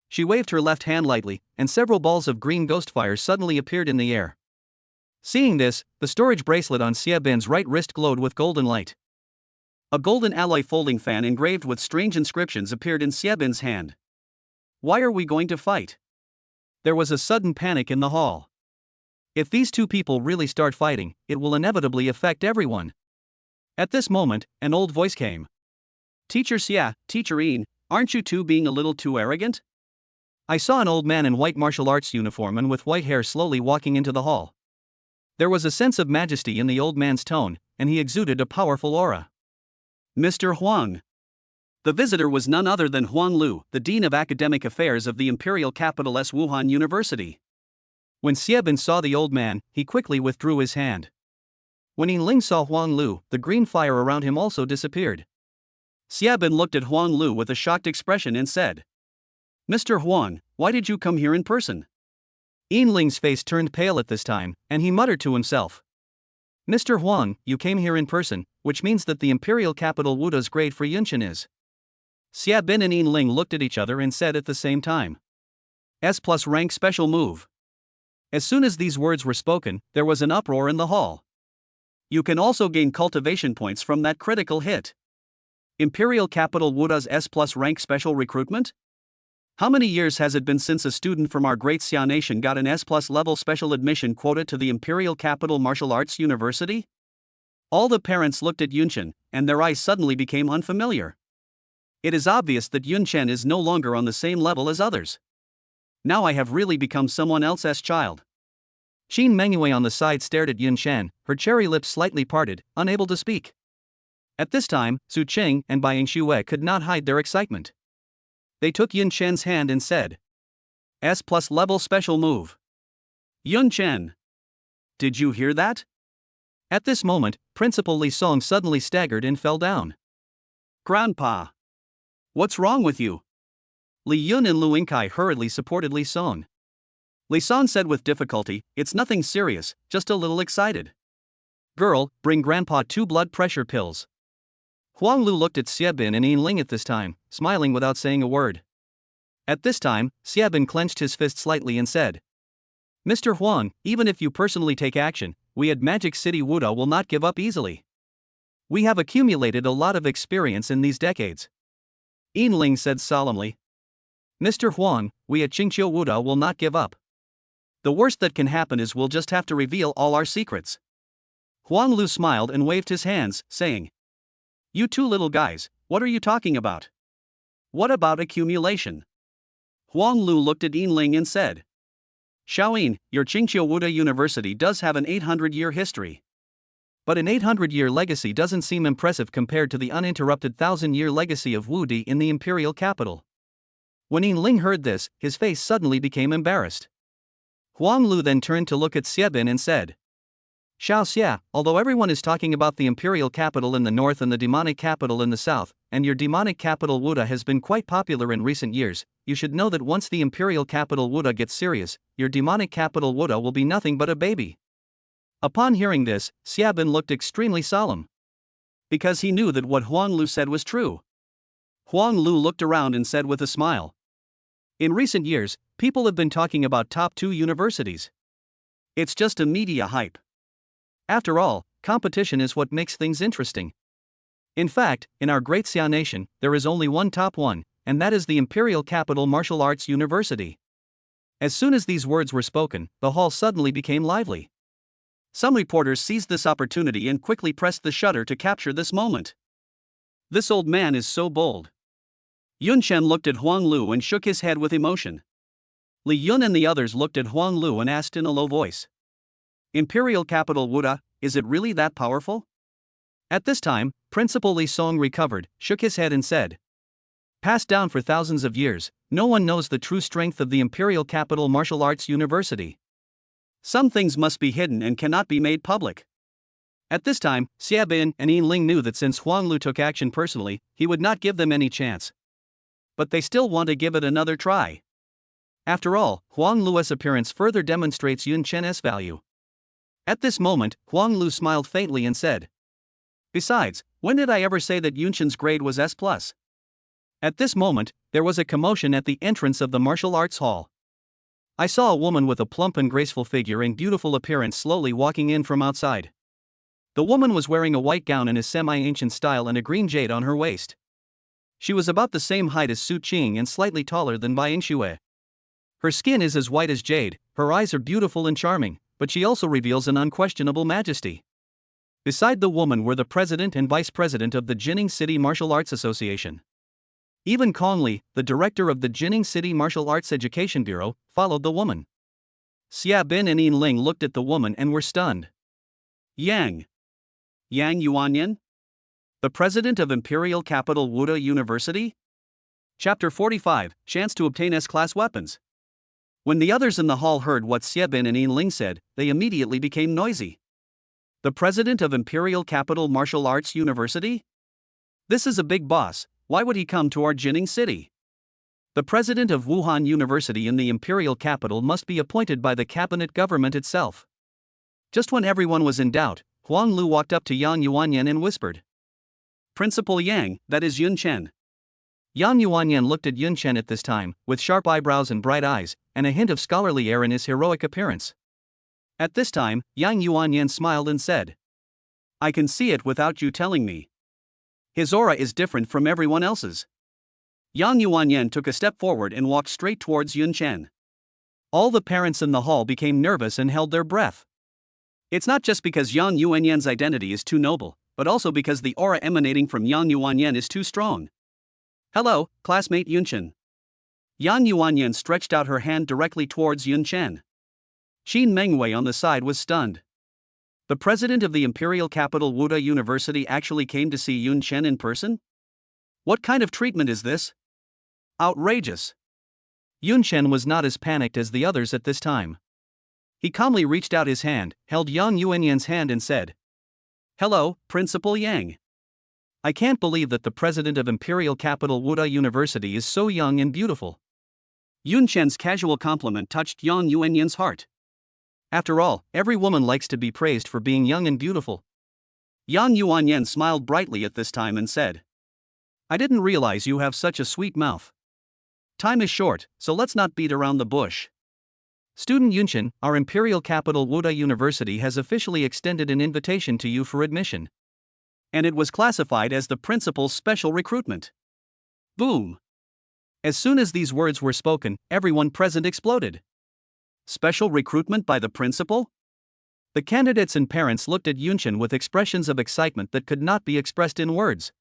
She waved her left hand lightly, and several balls of green ghost fire suddenly appeared in the air. Seeing this, the storage bracelet on Xiaobin's right wrist glowed with golden light. A golden alloy folding fan engraved with strange inscriptions appeared in Xiaobin's hand. Why are we going to fight? There was a sudden panic in the hall. If these two people really start fighting, it will inevitably affect everyone. At this moment, an old voice came. Teacher Xia, Teacher Yin, aren't you two being a little too arrogant? I saw an old man in white martial arts uniform and with white hair slowly walking into the hall. There was a sense of majesty in the old man's tone, and he exuded a powerful aura. Mr. Huang. The visitor was none other than Huang Lu, the Dean of Academic Affairs of the imperial capital S. Wuhan University. When Xiaobin saw the old man, he quickly withdrew his hand. When Yinling saw Huang Lu, the green fire around him also disappeared. Xiaobin looked at Huang Lu with a shocked expression and said, Mr. Huang, why did you come here in person? Yinling's face turned pale at this time, and he muttered to himself. Mr. Huang, you came here in person, which means that the imperial capital Wuda's grade for Yunshan is. Xiaobin and Yinling looked at each other and said at the same time. S+ rank special move. As soon as these words were spoken, there was an uproar in the hall. You can also gain cultivation points from that critical hit. Imperial capital Wuda's S+ rank special recruitment? How many years has it been since a student from our great Xia nation got an S+ level special admission quota to the Imperial Capital Martial Arts University? All the parents looked at Yunshan, and their eyes suddenly became unfamiliar. It is obvious that Yunshan is no longer on the same level as others. Now I have really become someone else's child. Qin Mengyue on the side stared at Yunshan, her cherry lips slightly parted, unable to speak. At this time, Su Qing and Bai Yingxue could not hide their excitement. They took Yunshan's hand and said, S+ level special move. Yunshan. Did you hear that? At this moment, Principal Li Song suddenly staggered and fell down. Grandpa. What's wrong with you? Li Yun and Lu Yingkai hurriedly supported Li Song. Li Song said with difficulty, It's nothing serious, just a little excited. Girl, bring Grandpa 2 blood pressure pills. Huang Lu looked at Xiaobin and Yinling at this time, smiling without saying a word. At this time, Xiaobin clenched his fist slightly and said, Mr. Huang, even if you personally take action, we at Magic City Wuda will not give up easily. We have accumulated a lot of experience in these decades. Yinling said solemnly, Mr. Huang, we at Qingqiu Wuda will not give up. The worst that can happen is we'll just have to reveal all our secrets. Huang Lu smiled and waved his hands, saying, You two little guys, what are you talking about? What about accumulation? Huang Lu looked at Yinling and said, Xiaoyin, your Qingqiu Wuda University does have an 800-year history. But an 800-year legacy doesn't seem impressive compared to the uninterrupted 1,000-year legacy of Wudi in the imperial capital. When Yinling heard this, his face suddenly became embarrassed. Huang Lu then turned to look at Xiaobin and said, Xiao Xia, although everyone is talking about the imperial capital in the north and the demonic capital in the south, and your demonic capital Wuda has been quite popular in recent years, you should know that once the imperial capital Wuda gets serious, your demonic capital Wuda will be nothing but a baby. Upon hearing this, Xiaobin looked extremely solemn. Because he knew that what Huang Lu said was true. Huang Lu looked around and said with a smile, In recent years, people have been talking about top 2 universities. It's just a media hype. After all, competition is what makes things interesting. In fact, in our great Xia nation, there is only one top 1, and that is the Imperial Capital Martial Arts University. As soon as these words were spoken, the hall suddenly became lively. Some reporters seized this opportunity and quickly pressed the shutter to capture this moment. This old man is so bold. Yunshan looked at Huang Lu and shook his head with emotion. Li Yun and the others looked at Huang Lu and asked in a low voice, Imperial capital Wuda, is it really that powerful? At this time, Principal Li Song recovered, shook his head and said, passed down for thousands of years, no one knows the true strength of the Imperial Capital Martial Arts University. Some things must be hidden and cannot be made public. At this time, Xia Bin and Yin Ling knew that since Huang Lu took action personally, he would not give them any chance. But they still want to give it another try. After all, Huang Lu's appearance further demonstrates Yun Chen's value. At this moment, Huang Lu smiled faintly and said, besides, when did I ever say that Yun Chen's grade was S+? At this moment, there was a commotion at the entrance of the martial arts hall. I saw a woman with a plump and graceful figure and beautiful appearance slowly walking in from outside. The woman was wearing a white gown in a semi-ancient style and a green jade on her waist. She was about the same height as Su Qing and slightly taller than Bai Yingxue. Her skin is as white as jade, her eyes are beautiful and charming, but she also reveals an unquestionable majesty. Beside the woman were the president and vice president of the Jining City Martial Arts Association. Even Kong Li, the director of the Jining City Martial Arts Education Bureau, followed the woman. Xia Bin and Yin Ling looked at the woman and were stunned. Yang Yuanyan? The president of Imperial Capital Wuda University? Chapter 45, Chance to obtain S-class weapons. When the others in the hall heard what Xia Bin and Yin Ling said, they immediately became noisy. The president of Imperial Capital Martial Arts University? This is a big boss, why would he come to our Jining City? The president of Wuhan University in the Imperial Capital must be appointed by the cabinet government itself. Just when everyone was in doubt, Huang Lu walked up to Yang Yuanyan and whispered, Principal Yang, that is Yun Chen. Yang Yuanyan looked at Yun Chen at this time, with sharp eyebrows and bright eyes, and a hint of scholarly air in his heroic appearance. At this time, Yang Yuanyan smiled and said, I can see it without you telling me. His aura is different from everyone else's. Yang Yuanyan took a step forward and walked straight towards Yun Chen. All the parents in the hall became nervous and held their breath. It's not just because Yang Yuanyan's identity is too noble, but also because the aura emanating from Yang Yuanyan is too strong. Hello, classmate Yun Chen. Yang Yuanyan stretched out her hand directly towards Yun Chen. Qin Mengwei on the side was stunned. The president of the Imperial Capital Wuda University actually came to see Yun Chen in person? What kind of treatment is this? Outrageous. Yun Chen was not as panicked as the others at this time. He calmly reached out his hand, held Yang Yuanyan's hand and said, Hello, Principal Yang. I can't believe that the president of Imperial Capital Wuda University is so young and beautiful. Yun Chen's casual compliment touched Yang Yuanyan's heart. After all, every woman likes to be praised for being young and beautiful. Yang Yuanyan smiled brightly at this time and said, I didn't realize you have such a sweet mouth. Time is short, so let's not beat around the bush. Student Yun Chen, our Imperial Capital Wuda University has officially extended an invitation to you for admission. And it was classified as the principal's special recruitment. Boom! As soon as these words were spoken, everyone present exploded. Special recruitment by the principal? The candidates and parents looked at Yun Chen with expressions of excitement that could not be expressed in words.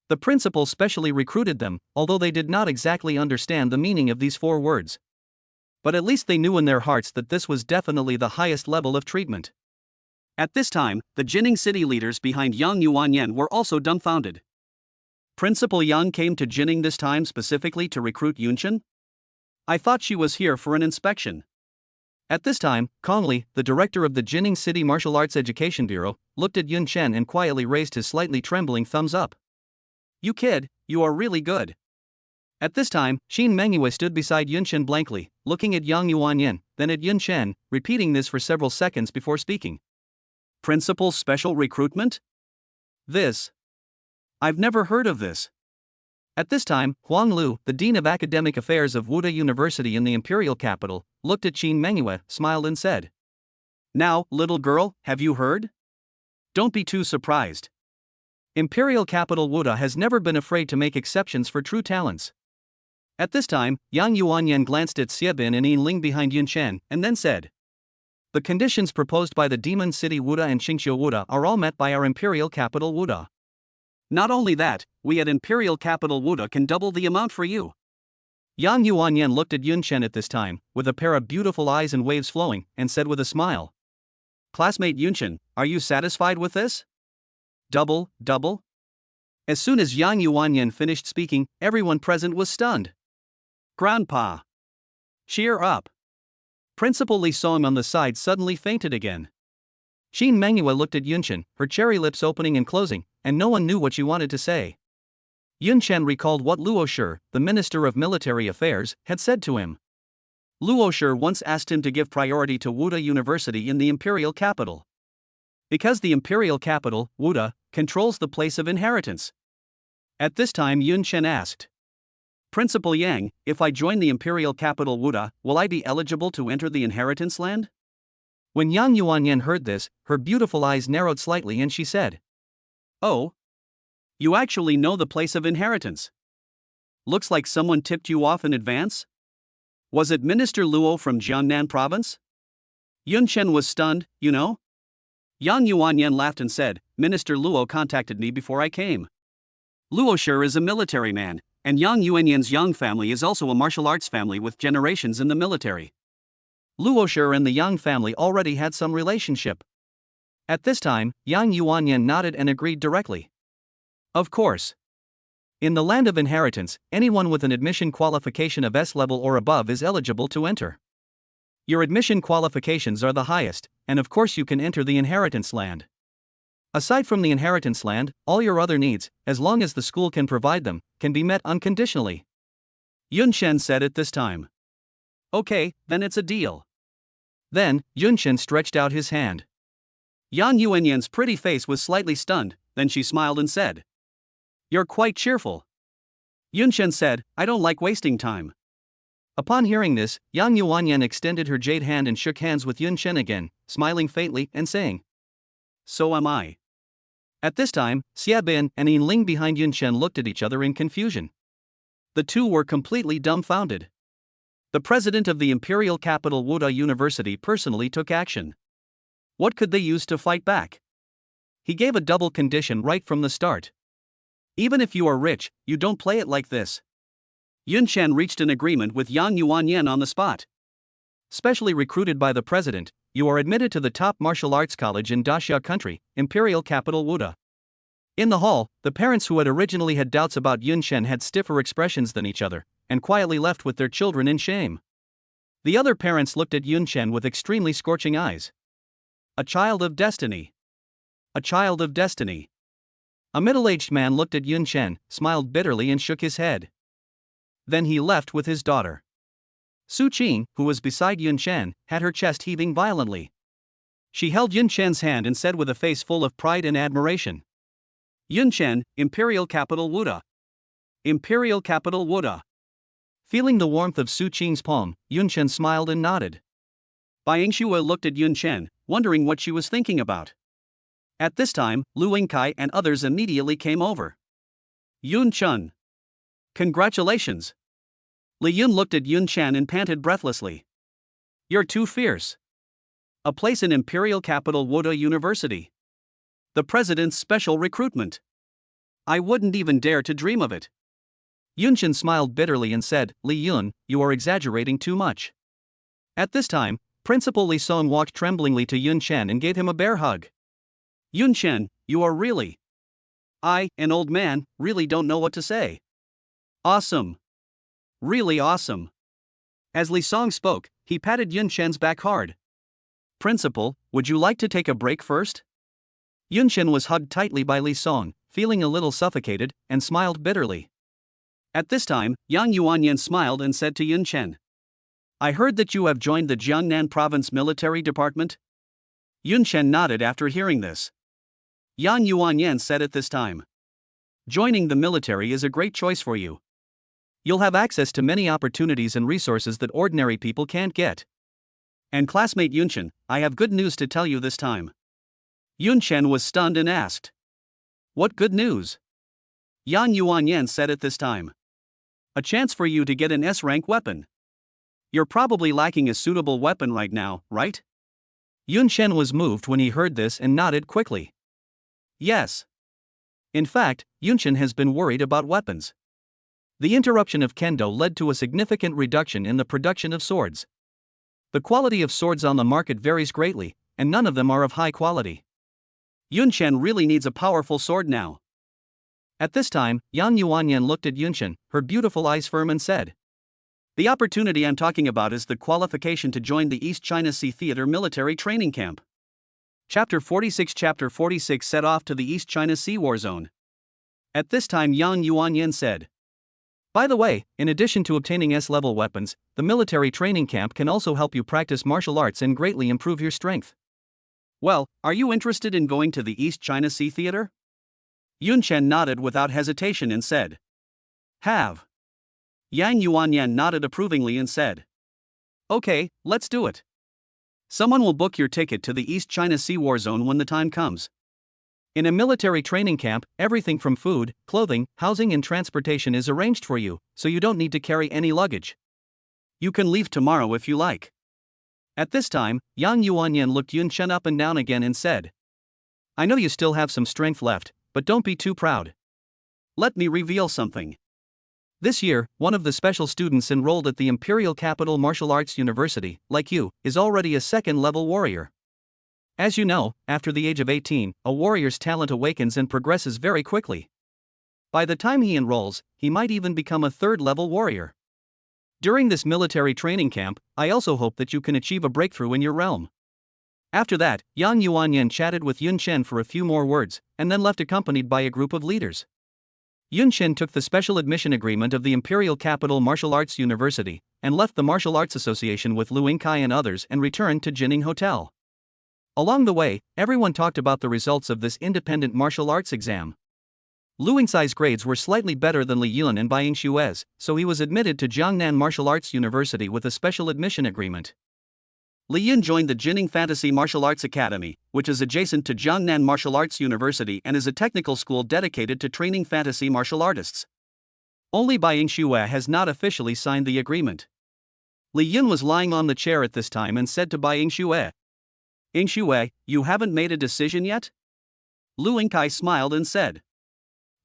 The principal specially recruited them, although they did not exactly understand the meaning of these 4 words. But at least they knew in their hearts that this was definitely the highest level of treatment. At this time, the Jining city leaders behind Yang Yuanyan were also dumbfounded. Principal Yang came to Jining this time specifically to recruit Yun Chen? I thought she was here for an inspection. At this time, Kong Li, the director of the Jining City Martial Arts Education Bureau, looked at Yun Chen and quietly raised his slightly trembling thumbs up. You kid, you are really good. At this time, Qin Mengwei stood beside Yun Chen blankly, looking at Yang Yuanyan, then at Yun Chen, repeating this for several seconds before speaking. Principal's special recruitment? This. I've never heard of this. At this time, Huang Lu, the Dean of Academic Affairs of Wuda University in the Imperial Capital, looked at Qin Mengwei, smiled and said, Now, little girl, have you heard? Don't be too surprised. Imperial Capital Wuda has never been afraid to make exceptions for true talents. At this time, Yang Yuanyan glanced at Xia Bin and Yin Ling behind Yun Chen, and then said, The conditions proposed by the Demon City Wuda and Qingxiu Wuda are all met by our Imperial Capital Wuda. Not only that, we at Imperial Capital Wuda can double the amount for you. Yang Yuanyan looked at Yun Chen at this time, with a pair of beautiful eyes and waves flowing, and said with a smile, Classmate Yunshin, are you satisfied with this? Double, double? As soon as Yang Yuanyan finished speaking, everyone present was stunned. Grandpa! Cheer up! Principal Li Song on the side suddenly fainted again. Qin Mengyue looked at Yunshin, her cherry lips opening and closing, and no one knew what she wanted to say. Yunshan recalled what Luo Shi, the Minister of Military Affairs, had said to him. Luo Shi once asked him to give priority to Wuda University in the imperial capital. Because the imperial capital, Wuda, controls the place of inheritance. At this time Yunshan asked. Principal Yang, if I join the imperial capital Wuda, will I be eligible to enter the inheritance land? When Yang Yuanyan heard this, her beautiful eyes narrowed slightly and she said. Oh. You actually know the place of inheritance. Looks like someone tipped you off in advance? Was it Minister Luo from Jiangnan province? Yunshan was stunned, you know? Yang Yuanyan laughed and said, Minister Luo contacted me before I came. Luo Shi is a military man, and Yang Yuanyan's Yang family is also a martial arts family with generations in the military. Luo Shi and the Yang family already had some relationship. At this time, Yang Yuanyan nodded and agreed directly. Of course. In the land of inheritance, anyone with an admission qualification of S level or above is eligible to enter. Your admission qualifications are the highest, and of course you can enter the inheritance land. Aside from the inheritance land, all your other needs, as long as the school can provide them, can be met unconditionally. Yunshan said at this time. Okay, then it's a deal. Then, Yunshan stretched out his hand. Yang Yuanyan's pretty face was slightly stunned, then she smiled and said. You're quite cheerful. Yunshan said, I don't like wasting time. Upon hearing this, Yang Yuanyan extended her jade hand and shook hands with Yunshan again, smiling faintly and saying. So am I. At this time, Xiabin and Yinling behind Yunshan looked at each other in confusion. The two were completely dumbfounded. The president of the imperial capital Wuda University personally took action. What could they use to fight back? He gave a double condition right from the start. Even if you are rich, you don't play it like this. Yunshan reached an agreement with Yang Yuanyan on the spot. Specially recruited by the president, you are admitted to the top martial arts college in Daxia country, imperial capital Wuda. In the hall, the parents who had originally had doubts about Yunshan had stiffer expressions than each other, and quietly left with their children in shame. The other parents looked at Yunshan with extremely scorching eyes. A child of destiny. A child of destiny. A middle-aged man looked at Yunshan, smiled bitterly and shook his head. Then he left with his daughter. Su Qing, who was beside Yunshan, had her chest heaving violently. She held Yunshan's hand and said with a face full of pride and admiration. Yunshan, imperial capital Wuda. Imperial capital Wuda. Feeling the warmth of Su Qing's palm, Yunshan smiled and nodded. Bai Yingxue looked at Yunshan, wondering what she was thinking about. At this time, Lu Yingkai and others immediately came over. Yunshan. Congratulations. Li Yun looked at Yunshan and panted breathlessly. You're too fierce. A place in imperial capital Wuda University. The president's special recruitment. I wouldn't even dare to dream of it. Yunshan smiled bitterly and said, Li Yun, you are exaggerating too much. At this time, Principal Li Song walked tremblingly to Yunshan and gave him a bear hug. Yunshan, you are really. I, an old man, really don't know what to say. Awesome. Really awesome. As Li Song spoke, he patted Yunshan's back hard. Principal, would you like to take a break first? Yunshan was hugged tightly by Li Song, feeling a little suffocated, and smiled bitterly. At this time, Yang Yuanyan smiled and said to Yunshan. I heard that you have joined the Jiangnan province military department? Yunshan nodded after hearing this. Yang Yuanyan said at this time. Joining the military is a great choice for you. You'll have access to many opportunities and resources that ordinary people can't get. And classmate Yunshan, I have good news to tell you this time. Yunshan was stunned and asked. What good news? Yang Yuanyan said at this time. A chance for you to get an S-rank weapon. You're probably lacking a suitable weapon right now, right? Yunshan was moved when he heard this and nodded quickly. Yes. In fact, Yunshan has been worried about weapons. The interruption of Kendo led to a significant reduction in the production of swords. The quality of swords on the market varies greatly, and none of them are of high quality. Yunchen really needs a powerful sword now. At this time, Yang Yuanyan looked at Yunchen, her beautiful eyes firm, and said, "The opportunity I'm talking about is the qualification to join the East China Sea Theater military training camp." Chapter 46 set off to the East China Sea war zone. At this time Yang Yuanyan said, "By the way, in addition to obtaining S-level weapons, the military training camp can also help you practice martial arts and greatly improve your strength. Well, are you interested in going to the East China Sea Theater?" Yunchen nodded without hesitation and said, "Have." Yang Yuanyan nodded approvingly and said, "Okay, let's do it. Someone will book your ticket to the East China Sea war zone when the time comes. In a military training camp, everything from food, clothing, housing and transportation is arranged for you, so you don't need to carry any luggage. You can leave tomorrow if you like." At this time, Yang Yuanyan looked Yunchen up and down again and said, "I know you still have some strength left, but don't be too proud. Let me reveal something. This year, one of the special students enrolled at the Imperial Capital Martial Arts University, like you, is already a second-level warrior. As you know, after the age of 18, a warrior's talent awakens and progresses very quickly. By the time he enrolls, he might even become a third-level warrior. During this military training camp, I also hope that you can achieve a breakthrough in your realm." After that, Yang Yuanyan chatted with Yunchen for a few more words, and then left accompanied by a group of leaders. Yunchen took the special admission agreement of the Imperial Capital Martial Arts University, and left the Martial Arts Association with Lu Yingkai and others and returned to Jining Hotel. Along the way, everyone talked about the results of this independent martial arts exam. Lu Yingkai's grades were slightly better than Li Yun and Bai Yingshue's, so he was admitted to Jiangnan Martial Arts University with a special admission agreement. Li Yun joined the Jining Fantasy Martial Arts Academy, which is adjacent to Jiangnan Martial Arts University and is a technical school dedicated to training fantasy martial artists. Only Bai Yingshue has not officially signed the agreement. Li Yun was lying on the chair at this time and said to Bai Yingshue, "Yingshue, you haven't made a decision yet?" Lu Yingkai smiled and said,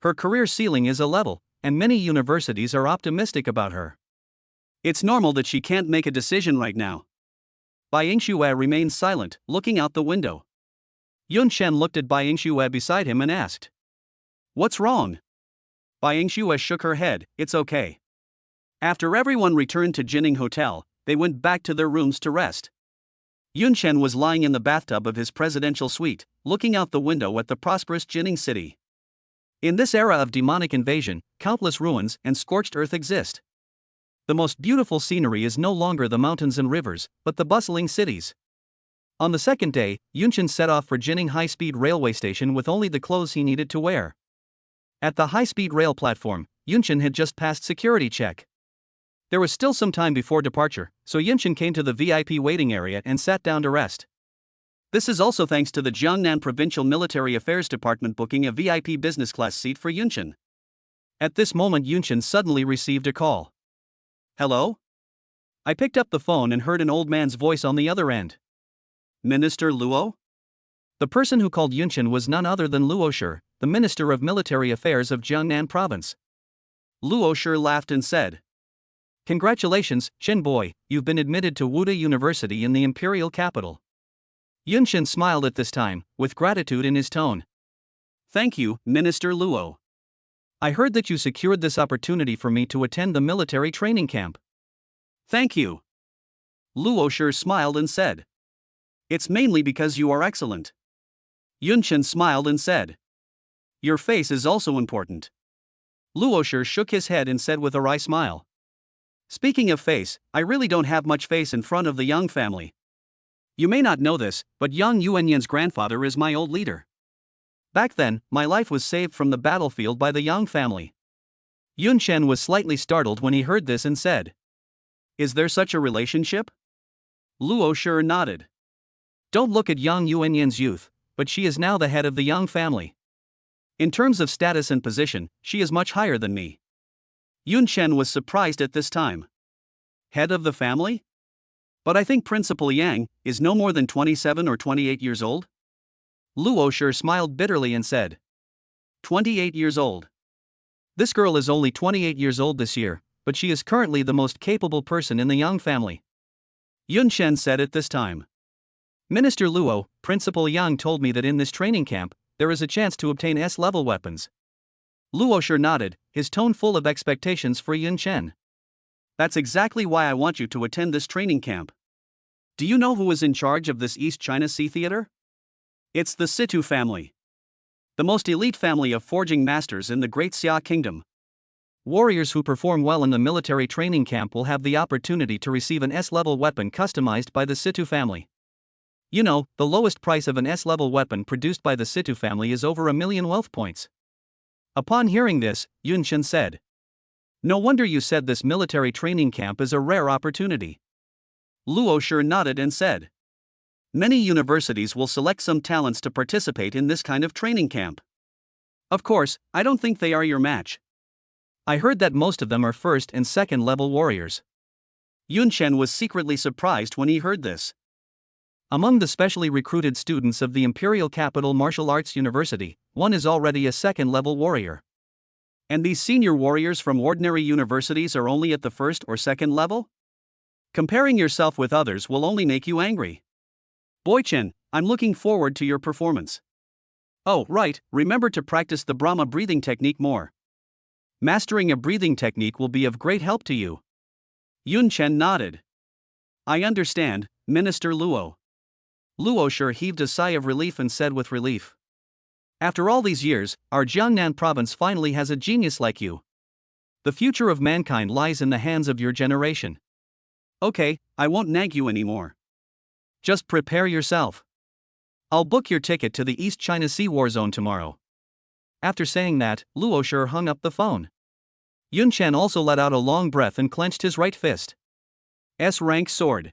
"Her career ceiling is a level, and many universities are optimistic about her. It's normal that she can't make a decision right now." Bai Yingshue remained silent, looking out the window. Yunchen looked at Bai Yingshue beside him and asked, "What's wrong?" Bai Yingshue shook her head, "It's okay." After everyone returned to Jining Hotel, they went back to their rooms to rest. Yunchen was lying in the bathtub of his presidential suite, looking out the window at the prosperous Jining city. In this era of demonic invasion, countless ruins and scorched earth exist. The most beautiful scenery is no longer the mountains and rivers, but the bustling cities. On the second day, Yunchen set off for Jining high-speed railway station with only the clothes he needed to wear. At the high-speed rail platform, Yunchen had just passed security check. There was still some time before departure, so Yunchen came to the VIP waiting area and sat down to rest. This is also thanks to the Jiangnan Provincial Military Affairs Department booking a VIP business class seat for Yunchen. At this moment Yunchen suddenly received a call. "Hello?" I picked up the phone and heard an old man's voice on the other end. "Minister Luo?" The person who called Yunchen was none other than Luo Shi, the Minister of Military Affairs of Jiangnan Province. Luo Shi laughed and said, "Congratulations, Chen boy, you've been admitted to Wuda University in the imperial capital." Yunchen smiled at this time, with gratitude in his tone. "Thank you, Minister Luo. I heard that you secured this opportunity for me to attend the military training camp." "Thank you." Luo Shi smiled and said, "It's mainly because you are excellent." Yunchen smiled and said, "Your face is also important." Luo Shi shook his head and said with a wry smile, "Speaking of face, I really don't have much face in front of the Yang family. You may not know this, but Yang Yuanyan's grandfather is my old leader. Back then, my life was saved from the battlefield by the Yang family." Yunchen was slightly startled when he heard this and said, "Is there such a relationship?" Luo Shi nodded. "Don't look at Yang Yuanyan's youth, but she is now the head of the Yang family. In terms of status and position, she is much higher than me." Yunchen was surprised at this time. "Head of the family? But I think Principal Yang is no more than 27 or 28 years old?" Luo Shi smiled bitterly and said, 28 years old. This girl is only 28 years old this year, but she is currently the most capable person in the Yang family." Yunchen said at this time. Minister Luo, Principal Yang told me that in this training camp, there is a chance to obtain S-level weapons. Luo sure nodded, his tone full of expectations for Yun Chen. That's exactly why I want you to attend this training camp. Do you know who is in charge of this East China Sea Theater? It's the Situ family. The most elite family of forging masters in the Great Xia Kingdom. Warriors who perform well in the military training camp will have the opportunity to receive an S-level weapon customized by the Situ family. You know, the lowest price of an S-level weapon produced by the Situ family is over 1 million wealth points. Upon hearing this, Yun Chen said, "No wonder you said this military training camp is a rare opportunity." Luo sure nodded and said, "Many universities will select some talents to participate in this kind of training camp. Of course, I don't think they are your match. I heard that most of them are first and second level warriors." Yun Chen was secretly surprised when he heard this. Among the specially recruited students of the Imperial Capital Martial Arts University, one is already a second-level warrior. And these senior warriors from ordinary universities are only at the first or second level? Comparing yourself with others will only make you angry. Boy Chen, I'm looking forward to your performance. Oh, right, remember to practice the Brahma breathing technique more. Mastering a breathing technique will be of great help to you. Yun Chen nodded. I understand, Minister Luo. Luo sure heaved a sigh of relief and said with relief, "After all these years, our Jiangnan province finally has a genius like you. The future of mankind lies in the hands of your generation. Okay, I won't nag you anymore. Just prepare yourself. I'll book your ticket to the East China Sea War Zone tomorrow." After saying that, Luo sure hung up the phone. Yun Chen also let out a long breath and clenched his right fist. S-rank sword.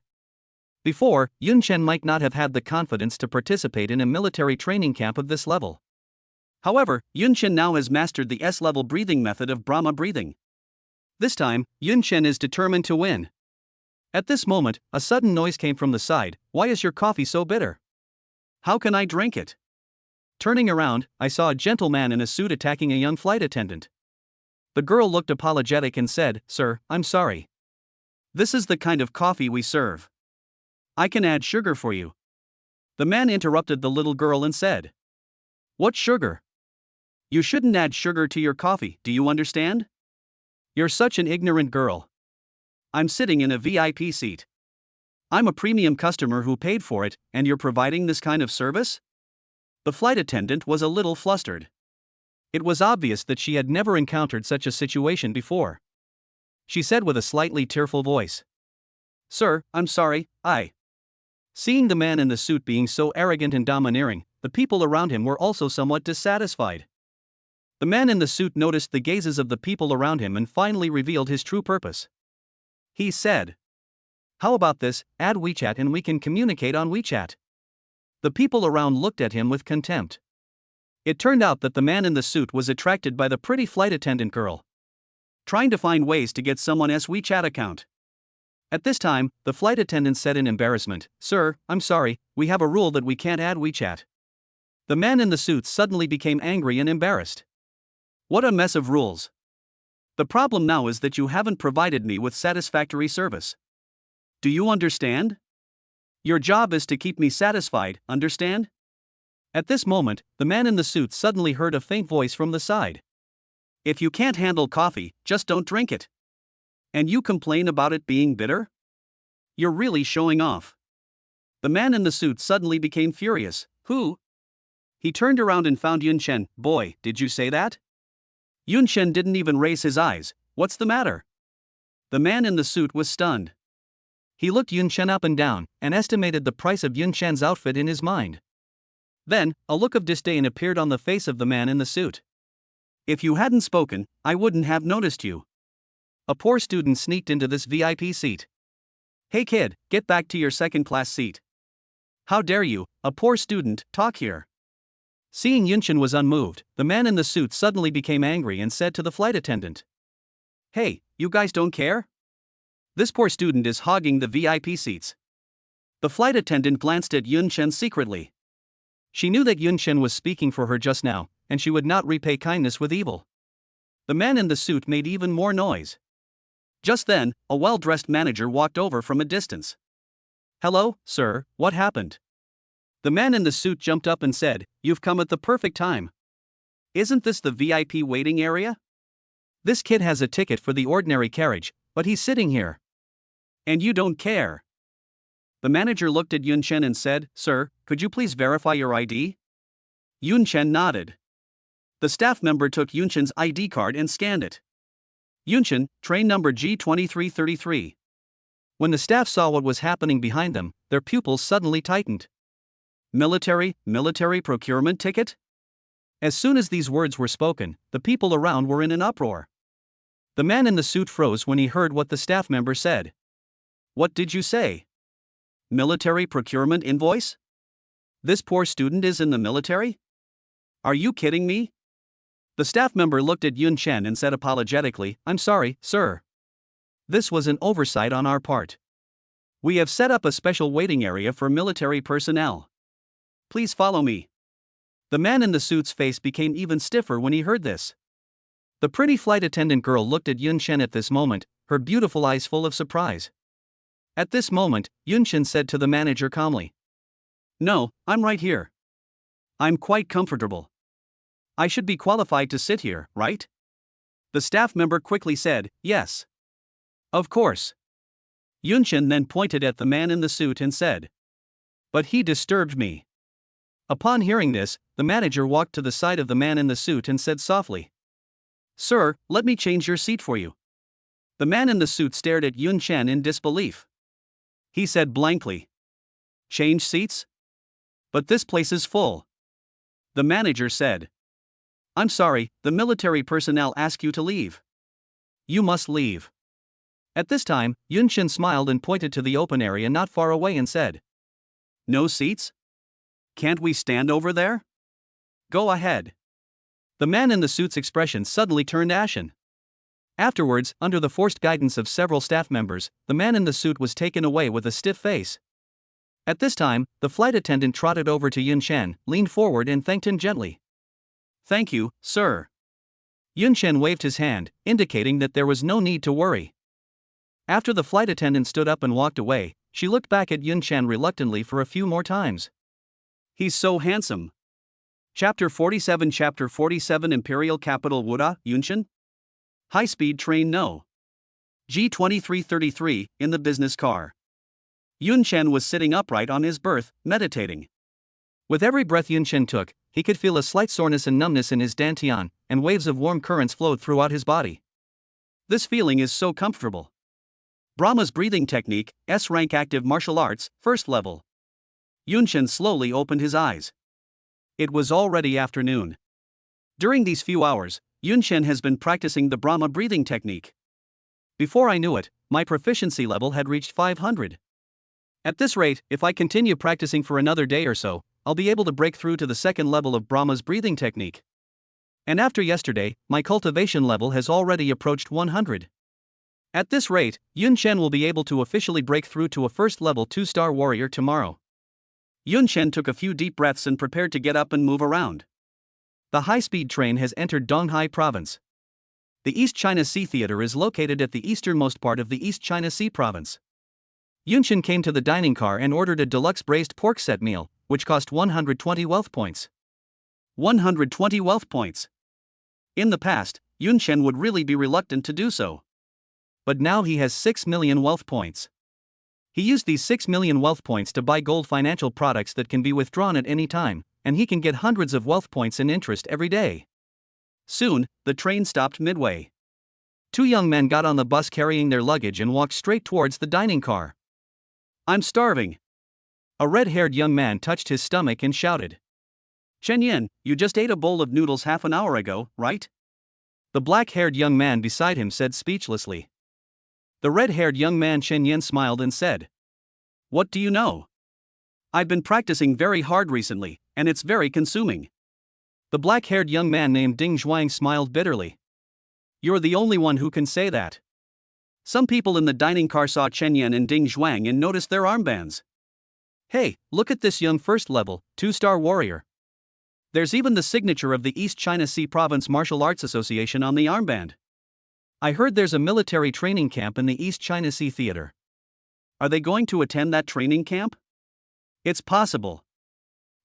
Before, Yun Chen might not have had the confidence to participate in a military training camp of this level. However, Yun Chen now has mastered the S-level breathing method of Brahma breathing. This time, Yun Chen is determined to win. At this moment, a sudden noise came from the side. "Why is your coffee so bitter? How can I drink it?" Turning around, I saw a gentleman in a suit attacking a young flight attendant. The girl looked apologetic and said, "Sir, I'm sorry. This is the kind of coffee we serve. I can add sugar for you." The man interrupted the little girl and said, "What sugar? You shouldn't add sugar to your coffee, do you understand? You're such an ignorant girl. I'm sitting in a VIP seat. I'm a premium customer who paid for it, and you're providing this kind of service?" The flight attendant was a little flustered. It was obvious that she had never encountered such a situation before. She said with a slightly tearful voice, "Sir, I'm sorry, Seeing the man in the suit being so arrogant and domineering, the people around him were also somewhat dissatisfied. The man in the suit noticed the gazes of the people around him and finally revealed his true purpose. He said, "How about this, add WeChat and we can communicate on WeChat." The people around looked at him with contempt. It turned out that the man in the suit was attracted by the pretty flight attendant girl, trying to find ways to get someone's WeChat account. At this time, the flight attendant said in embarrassment, "Sir, I'm sorry, we have a rule that we can't add WeChat." The man in the suit suddenly became angry and embarrassed. What a mess of rules. The problem now is that you haven't provided me with satisfactory service. Do you understand? Your job is to keep me satisfied, understand? At this moment, the man in the suit suddenly heard a faint voice from the side. "If you can't handle coffee, just don't drink it. And you complain about it being bitter? You're really showing off." The man in the suit suddenly became furious. "Who?" He turned around and found Yun Chen. "Boy, did you say that?" Yun Chen didn't even raise his eyes. "What's the matter?" The man in the suit was stunned. He looked Yun Chen up and down, and estimated the price of Yun Chen's outfit in his mind. Then, a look of disdain appeared on the face of the man in the suit. "If you hadn't spoken, I wouldn't have noticed you. A poor student sneaked into this VIP seat. Hey kid, get back to your second-class seat. How dare you, a poor student, talk here?" Seeing Yun Chen was unmoved, the man in the suit suddenly became angry and said to the flight attendant, "Hey, you guys don't care? This poor student is hogging the VIP seats." The flight attendant glanced at Yun Chen secretly. She knew that Yun Chen was speaking for her just now, and she would not repay kindness with evil. The man in the suit made even more noise. Just then, a well-dressed manager walked over from a distance. "Hello, sir, what happened? The man in the suit jumped up and said, "You've come at the perfect time. Isn't this the VIP waiting area? This kid has a ticket for the ordinary carriage, but he's sitting here. And you don't care." The manager looked at Yun Chen and said, "Sir, could you please verify your ID?" Yun Chen nodded. The staff member took Yun Chen's ID card and scanned it. "Yun Chen, train number G2333. When the staff saw what was happening behind them, their pupils suddenly tightened. Military procurement ticket? As soon as these words were spoken, the people around were in an uproar. The man in the suit froze when he heard what the staff member said. "What did you say? Military procurement invoice? This poor student is in the military? Are you kidding me?" The staff member looked at Yun Chen and said apologetically, "I'm sorry, sir. This was an oversight on our part. We have set up a special waiting area for military personnel. Please follow me." The man in the suit's face became even stiffer when he heard this. The pretty flight attendant girl looked at Yun Chen at this moment, her beautiful eyes full of surprise. At this moment, Yun Chen said to the manager calmly, "No, I'm right here. I'm quite comfortable. I should be qualified to sit here, right?" The staff member quickly said, "Yes. Of course." Yun Chen then pointed at the man in the suit and said, "But he disturbed me." Upon hearing this, the manager walked to the side of the man in the suit and said softly, "Sir, let me change your seat for you." The man in the suit stared at Yun Chen in disbelief. He said blankly, "Change seats? But this place is full." The manager said, "I'm sorry, the military personnel ask you to leave. You must leave." At this time, Yun Chen smiled and pointed to the open area not far away and said, "No seats? Can't we stand over there? Go ahead." The man in the suit's expression suddenly turned ashen. Afterwards, under the forced guidance of several staff members, the man in the suit was taken away with a stiff face. At this time, the flight attendant trotted over to Yun Chen, leaned forward and thanked him gently. "Thank you, sir." Yun Chen waved his hand, indicating that there was no need to worry. After the flight attendant stood up and walked away, she looked back at Yun Chen reluctantly for a few more times. "He's so handsome." Chapter 47 Imperial Capital Wuda, Yunchen? High-speed train no. G2333, in the business car. Yun Chen was sitting upright on his berth, meditating. With every breath Yun Chen took, he could feel a slight soreness and numbness in his dantian, and waves of warm currents flowed throughout his body. This feeling is so comfortable. Brahma's breathing technique, S-rank active martial arts, first level. Yun Chen slowly opened his eyes. It was already afternoon. During these few hours, Yun Chen has been practicing the Brahma breathing technique. Before I knew it, my proficiency level had reached 500. At this rate, if I continue practicing for another day or so, I'll be able to break through to the second level of Brahma's breathing technique. And after yesterday, my cultivation level has already approached 100. At this rate, Yun Chen will be able to officially break through to a first-level 2-star warrior tomorrow. Yun Chen took a few deep breaths and prepared to get up and move around. The high-speed train has entered Donghai Province. The East China Sea Theater is located at the easternmost part of the East China Sea Province. Yun Chen came to the dining car and ordered a deluxe braised pork set meal, which cost 120 wealth points. 120 wealth points. In the past, Yun Chen would really be reluctant to do so. But now he has 6 million wealth points. He used these 6 million wealth points to buy gold financial products that can be withdrawn at any time, and he can get hundreds of wealth points in interest every day. Soon, the train stopped midway. Two young men got on the bus carrying their luggage and walked straight towards the dining car. "I'm starving." A red-haired young man touched his stomach and shouted. "Chen Yin, you just ate a bowl of noodles half an hour ago, right?" The black-haired young man beside him said speechlessly. The red-haired young man Chen Yin smiled and said, "What do you know? I've been practicing very hard recently, and it's very consuming." The black-haired young man named Ding Zhuang smiled bitterly. "You're the only one who can say that." Some people in the dining car saw Chen Yin and Ding Zhuang and noticed their armbands. "Hey, look at this young first-level, 2-star warrior. There's even the signature of the East China Sea Province Martial Arts Association on the armband. I heard there's a military training camp in the East China Sea Theater. Are they going to attend that training camp? It's possible.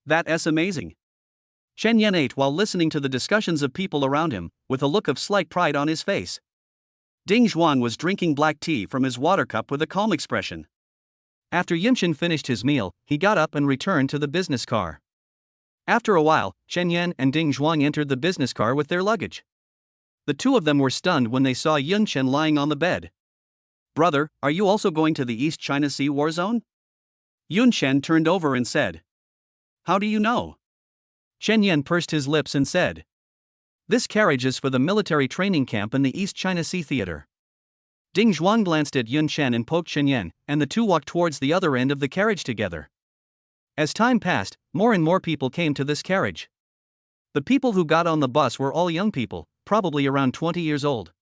That's amazing. Chen Yan ate while listening to the discussions of people around him, with a look of slight pride on his face. Ding Zhuang was drinking black tea from his water cup with a calm expression. After Yunchen finished his meal, he got up and returned to the business car. After a while, Chen Yan and Ding Zhuang entered the business car with their luggage. The two of them were stunned when they saw Yunchen lying on the bed. "Brother, are you also going to the East China Sea war zone?" Yunchen turned over and said. "How do you know?" Chen Yan pursed his lips and said. "This carriage is for the military training camp in the East China Sea Theater." Ding Zhuang glanced at Yun Chen and poked Chen Yan, and the two walked towards the other end of the carriage together. As time passed, more and more people came to this carriage. The people who got on the bus were all young people, probably around 20 years old.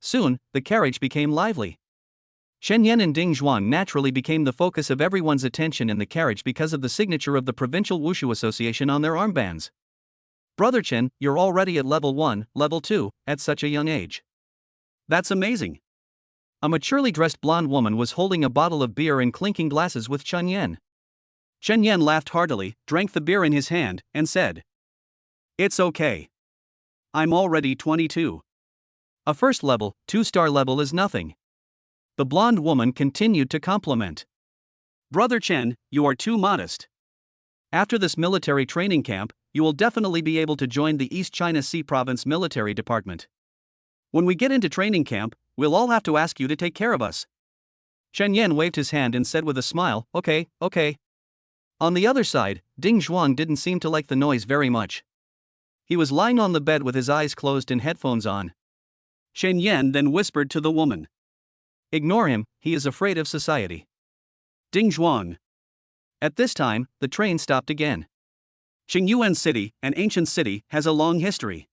Soon, the carriage became lively. Chen Yan and Ding Zhuang naturally became the focus of everyone's attention in the carriage because of the signature of the Provincial Wushu Association on their armbands. "Brother Chen, you're already at level 1, level 2, at such a young age. That's amazing." A maturely dressed blonde woman was holding a bottle of beer and clinking glasses with Chen Yan. Chen Yan laughed heartily, drank the beer in his hand, and said, "It's okay. I'm already 22. A first level, 2-star level is nothing." The blonde woman continued to compliment. "Brother Chen, you are too modest. After this military training camp, you will definitely be able to join the East China Sea Province Military Department. When we get into training camp, we'll all have to ask you to take care of us." Chen Yan waved his hand and said with a smile, "Okay, okay." On the other side, Ding Zhuang didn't seem to like the noise very much. He was lying on the bed with his eyes closed and headphones on. Chen Yan then whispered to the woman, "Ignore him, he is afraid of society." Ding Zhuang. At this time, the train stopped again. Qingyuan City, an ancient city, has a long history.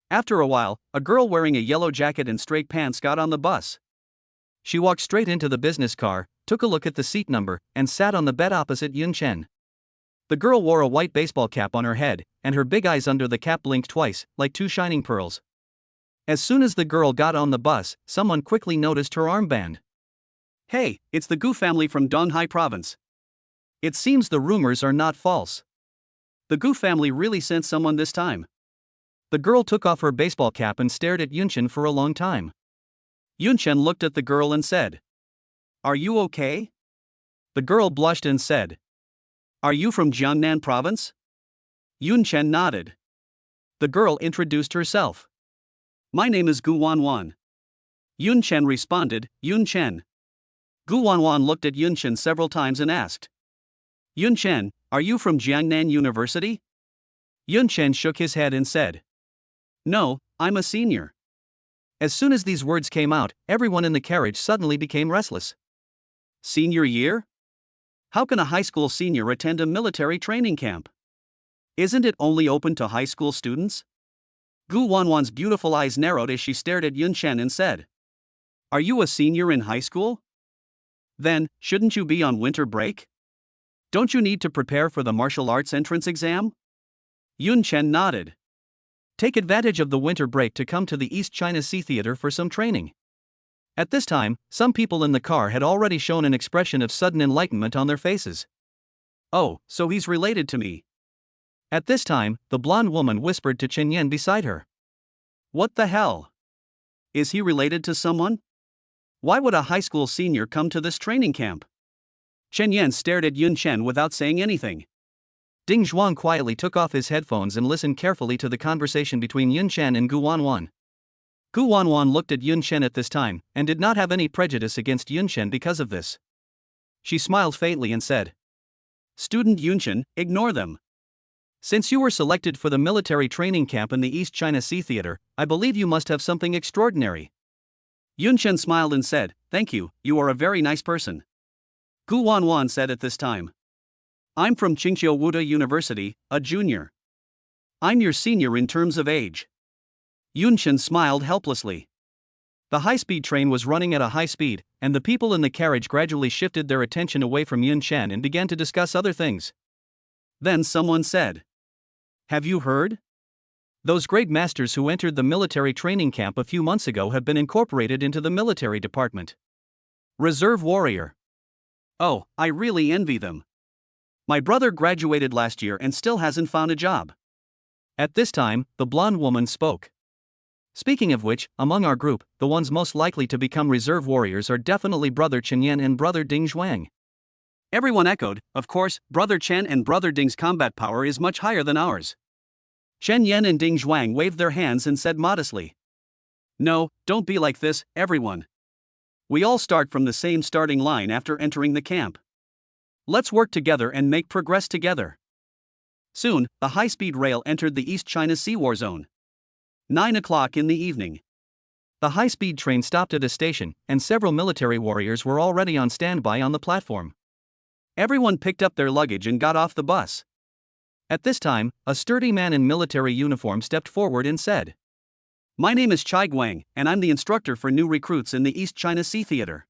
After a while, a girl wearing a yellow jacket and straight pants got on the bus. She walked straight into the business car, took a look at the seat number, and sat on the bed opposite Yun Chen. The girl wore a white baseball cap on her head, and her big eyes under the cap blinked twice, like two shining pearls. As soon as the girl got on the bus, someone quickly noticed her armband. "Hey, it's the Gu family from Donghai Province. It seems the rumors are not false. The Gu family really sent someone this time." The girl took off her baseball cap and stared at Yunchen for a long time. Yunchen looked at the girl and said, "Are you okay?" The girl blushed and said, "Are you from Jiangnan Province?" Yunchen nodded. The girl introduced herself. "My name is Gu Wanwan." Yunchen responded, "Yunchen." Gu Wanwan looked at Yunchen several times and asked, "Yunchen, are you from Jiangnan University?" Yunchen shook his head and said, "No, I'm a senior." As soon as these words came out, everyone in the carriage suddenly became restless. Senior year? How can a high school senior attend a military training camp? Isn't it only open to high school students? Gu Wanwan's beautiful eyes narrowed as she stared at Yunchen and said, "Are you a senior in high school? Then, shouldn't you be on winter break? Don't you need to prepare for the martial arts entrance exam?" Yunchen nodded. "Take advantage of the winter break to come to the East China Sea Theater for some training." At this time, some people in the car had already shown an expression of sudden enlightenment on their faces. "Oh, so he's related to me." At this time, the blonde woman whispered to Chen Yan beside her, "What the hell? Is he related to someone? Why would a high school senior come to this training camp?" Chen Yan stared at Yun Chen without saying anything. Ding Zhuang quietly took off his headphones and listened carefully to the conversation between Yun Chen and Gu Wanwan. Gu Wanwan looked at Yun Chen at this time, and did not have any prejudice against Yun Chen because of this. She smiled faintly and said, "Student Yun Chen, ignore them. Since you were selected for the military training camp in the East China Sea Theater, I believe you must have something extraordinary." Yun Chen smiled and said, "Thank you, you are a very nice person." Gu Wanwan said at this time, "I'm from Qingqiu Wuda University, a junior. I'm your senior in terms of age." Yun Chen smiled helplessly. The high-speed train was running at a high speed, and the people in the carriage gradually shifted their attention away from Yun Chen and began to discuss other things. Then someone said, "Have you heard? Those great masters who entered the military training camp a few months ago have been incorporated into the military department. Reserve warrior. Oh, I really envy them. My brother graduated last year and still hasn't found a job. At this time, the blonde woman spoke. Speaking of which, among our group, the ones most likely to become reserve warriors are definitely Brother Chen Yan and Brother Ding Zhuang. Everyone echoed, of course, Brother Chen and Brother Ding's combat power is much higher than ours. Chen Yan and Ding Zhuang waved their hands and said modestly, "No, don't be like this, everyone. We all start from the same starting line after entering the camp. Let's work together and make progress together." Soon, the high-speed rail entered the East China Sea War Zone. 9 o'clock in the evening. The high-speed train stopped at a station, and several military warriors were already on standby on the platform. Everyone picked up their luggage and got off the bus. At this time, a sturdy man in military uniform stepped forward and said, "My name is Chai Guang, and I'm the instructor for new recruits in the East China Sea Theater.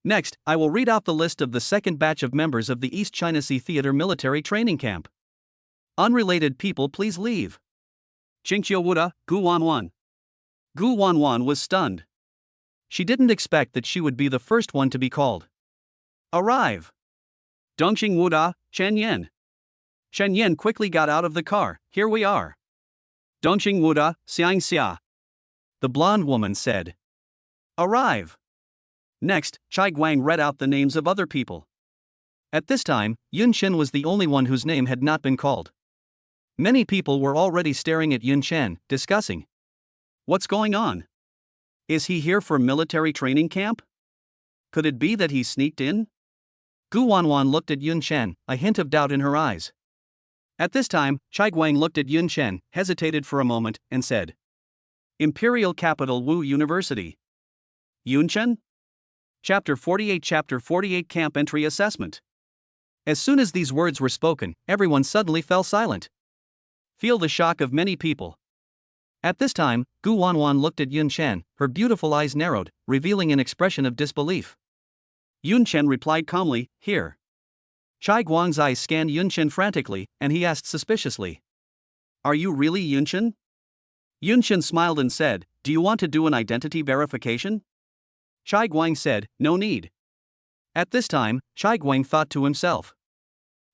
Next, I will read out the list of the second batch of members of the East China Sea Theater military training camp. Unrelated people please leave." Qingqiu Wuda, Gu Wanwan. Gu Wanwan was stunned. She didn't expect that she would be the first one to be called. "Arrive." Dongxing Wuda, Chen Yan. Chen Yan quickly got out of the car. "Here we are." Dongxing Wuda, Xiang Xia. The blonde woman said, "Arrive." Next, Chai Guang read out the names of other people. At this time, Yun Shen was the only one whose name had not been called. Many people were already staring at Yun Shen, discussing, "What's going on? Is he here for military training camp? Could it be that he sneaked in?" Gu Wanwan looked at Yun Shen, a hint of doubt in her eyes. At this time, Chai Guang looked at Yun Shen, hesitated for a moment, and said, "Imperial Capital Wu University. Yun Shen?" Chapter 48 Camp Entry Assessment. As soon as these words were spoken, everyone suddenly fell silent. Feel the shock of many people. At this time, Gu Wanwan looked at Yun Shen, her beautiful eyes narrowed, revealing an expression of disbelief. Yun Shen replied calmly, "Here." Chai Guang's eyes scanned Yun Shen frantically, and he asked suspiciously, "Are you really Yun Shen?" Yun Shen smiled and said, "Do you want to do an identity verification?" Chai Guang said, "No need." At this time, Chai Guang thought to himself,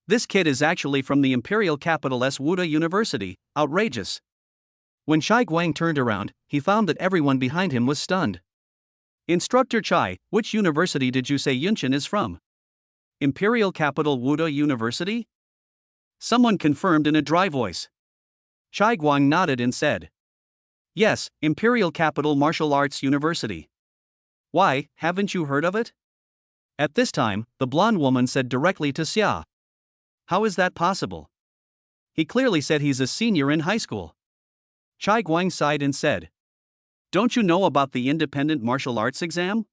"This kid is actually from the imperial capital Wuda University, outrageous." When Chai Guang turned around, he found that everyone behind him was stunned. "Instructor Chai, which university did you say Yunshin is from?" "Imperial capital Wuda University?" Someone confirmed in a dry voice. Chai Guang nodded and said, "Yes, Imperial Capital Martial Arts University." "Why, haven't you heard of it?" At this time, the blonde woman said directly to Xia, "How is that possible? He clearly said he's a senior in high school." Chai Guang sighed and said, "Don't you know about the independent martial arts exam?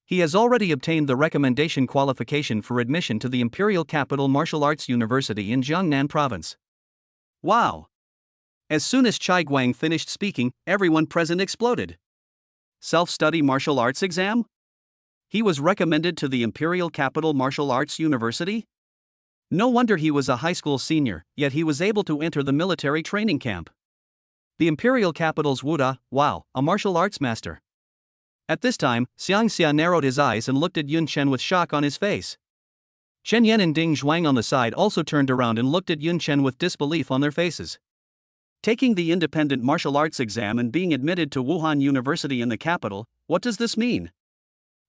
He has already obtained the recommendation qualification for admission to the Imperial Capital Martial Arts University in Jiangnan Province." Wow! As soon as Chai Guang finished speaking, everyone present exploded. Self-study martial arts exam? He was recommended to the Imperial Capital Martial Arts University? No wonder he was a high school senior, yet he was able to enter the military training camp. The Imperial Capital's Wuda, wow, a martial arts master. At this time, Xiang Xia narrowed his eyes and looked at Yun Shen with shock on his face. Chen Yan and Ding Zhuang on the side also turned around and looked at Yun Shen with disbelief on their faces. Taking the independent martial arts exam and being admitted to Wuhan University in the capital, what does this mean?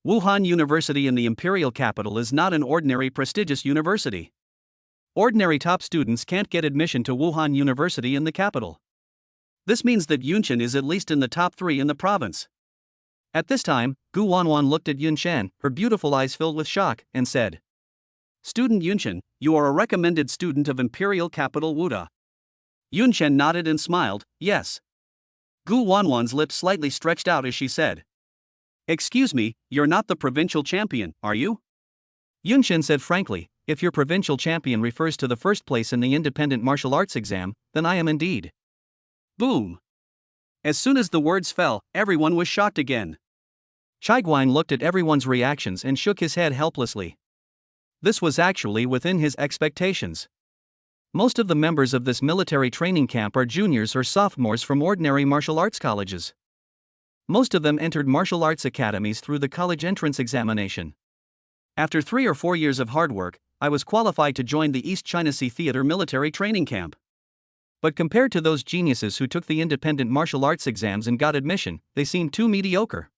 Wuhan University in the imperial capital is not an ordinary prestigious university. Ordinary top students can't get admission to Wuhan University in the capital. This means that Yunshen is at least in the top 3 in the province. At this time, Gu Wanwan looked at Yun Shen, her beautiful eyes filled with shock, and said, "Student Yunshen, you are a recommended student of Imperial Capital Wuda." Yun Shen nodded and smiled, "Yes." Gu Wanwan's lips slightly stretched out as she said, "Excuse me, you're not the provincial champion, are you?" Yun Shen said frankly, "If your provincial champion refers to the first place in the independent martial arts exam, then I am indeed." Boom! As soon as the words fell, everyone was shocked again. Chai Guang looked at everyone's reactions and shook his head helplessly. This was actually within his expectations. Most of the members of this military training camp are juniors or sophomores from ordinary martial arts colleges. Most of them entered martial arts academies through the college entrance examination. After 3 or 4 years of hard work, I was qualified to join the East China Sea Theater military training camp. But compared to those geniuses who took the independent martial arts exams and got admission, they seemed too mediocre.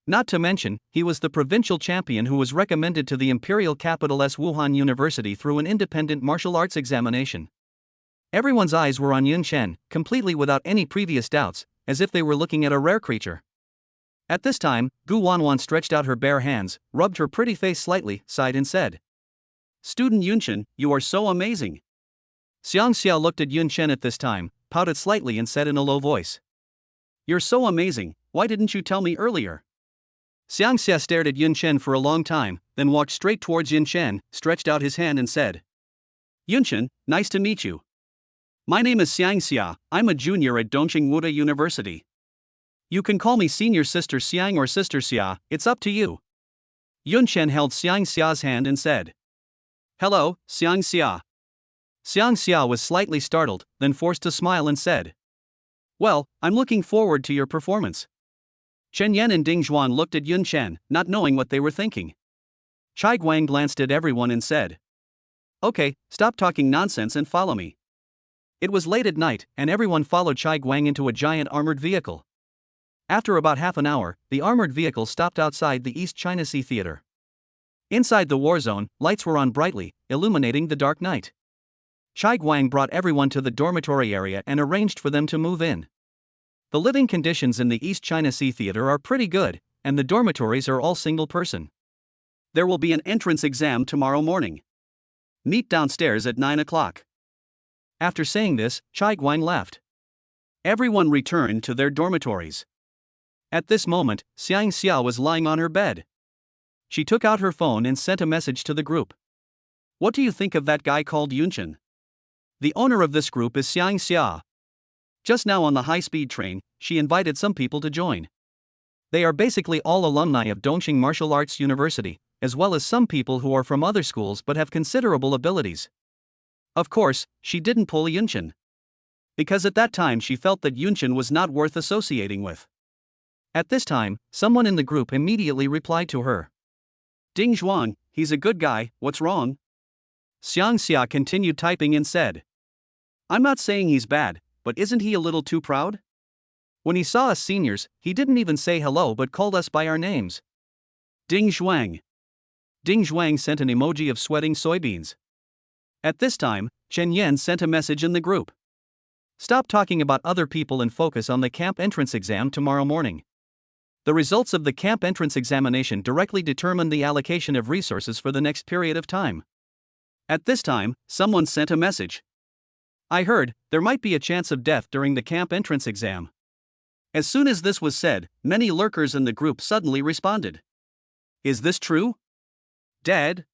Not to mention, he was the provincial champion who was recommended to the imperial capital's Wuhan University through an independent martial arts examination. Everyone's eyes were on Yun Chen, completely without any previous doubts, as if they were looking at a rare creature. At this time, Gu Wanwan stretched out her bare hands, rubbed her pretty face slightly, sighed and said, "Student Yunchen, you are so amazing." Xiang Xia looked at Yun Chen at this time, pouted slightly and said in a low voice, "You're so amazing, why didn't you tell me earlier?" Xiang Xia stared at Yun Chen for a long time, then walked straight towards Yun Chen, stretched out his hand and said, "Yun Chen, nice to meet you. My name is Xiang Xia, I'm a junior at Dongqing Wuda University. You can call me senior sister Xiang or sister Xia, it's up to you." Yun Chen held Xiang Xia's hand and said, "Hello, Xiang Xia." Xiang Xia was slightly startled, then forced a smile and said, "Well, I'm looking forward to your performance." Chen Yan and Ding Zhuan looked at Yun Chen, not knowing what they were thinking. Chai Guang glanced at everyone and said, "Okay, stop talking nonsense and follow me." It was late at night, and everyone followed Chai Guang into a giant armored vehicle. After about half an hour, the armored vehicle stopped outside the East China Sea Theater. Inside the war zone, lights were on brightly, illuminating the dark night. Chai Guang brought everyone to the dormitory area and arranged for them to move in. The living conditions in the East China Sea Theater are pretty good, and the dormitories are all single person. There will be an entrance exam tomorrow morning. Meet downstairs at 9 o'clock. After saying this, Chai Guang left. Everyone returned to their dormitories. At this moment, Xiang Xia was lying on her bed. She took out her phone and sent a message to the group. "What do you think of that guy called Yunchen? The owner of this group is Xiang Xia. Just now on the high-speed train, she invited some people to join. They are basically all alumni of Dongqing Martial Arts University, as well as some people who are from other schools but have considerable abilities." Of course, she didn't pull Yunchen. Because at that time she felt that Yunchen was not worth associating with. At this time, someone in the group immediately replied to her. "Ding Zhuan, he's a good guy, what's wrong?" Xiang Xia continued typing and said, "I'm not saying he's bad, but isn't he a little too proud? When he saw us seniors, he didn't even say hello but called us by our names." Ding Zhuang. Ding Zhuang sent an emoji of sweating soybeans. At this time, Chen Yan sent a message in the group. "Stop talking about other people and focus on the camp entrance exam tomorrow morning. The results of the camp entrance examination directly determine the allocation of resources for the next period of time." At this time, someone sent a message. "I heard there might be a chance of death during the camp entrance exam." As soon as this was said, many lurkers in the group suddenly responded. "Is this true? Dead?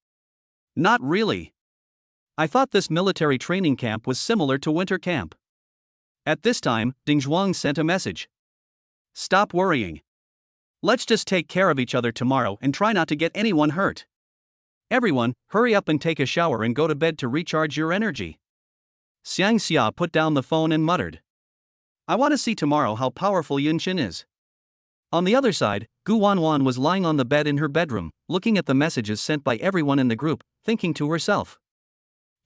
Not really. I thought this military training camp was similar to winter camp." At this time, Ding Zhuang sent a message. "Stop worrying. Let's just take care of each other tomorrow and try not to get anyone hurt. Everyone, hurry up and take a shower and go to bed to recharge your energy." Xiang Xia put down the phone and muttered, "I want to see tomorrow how powerful Yunchen is." On the other side, Gu Wanwan was lying on the bed in her bedroom, looking at the messages sent by everyone in the group, thinking to herself,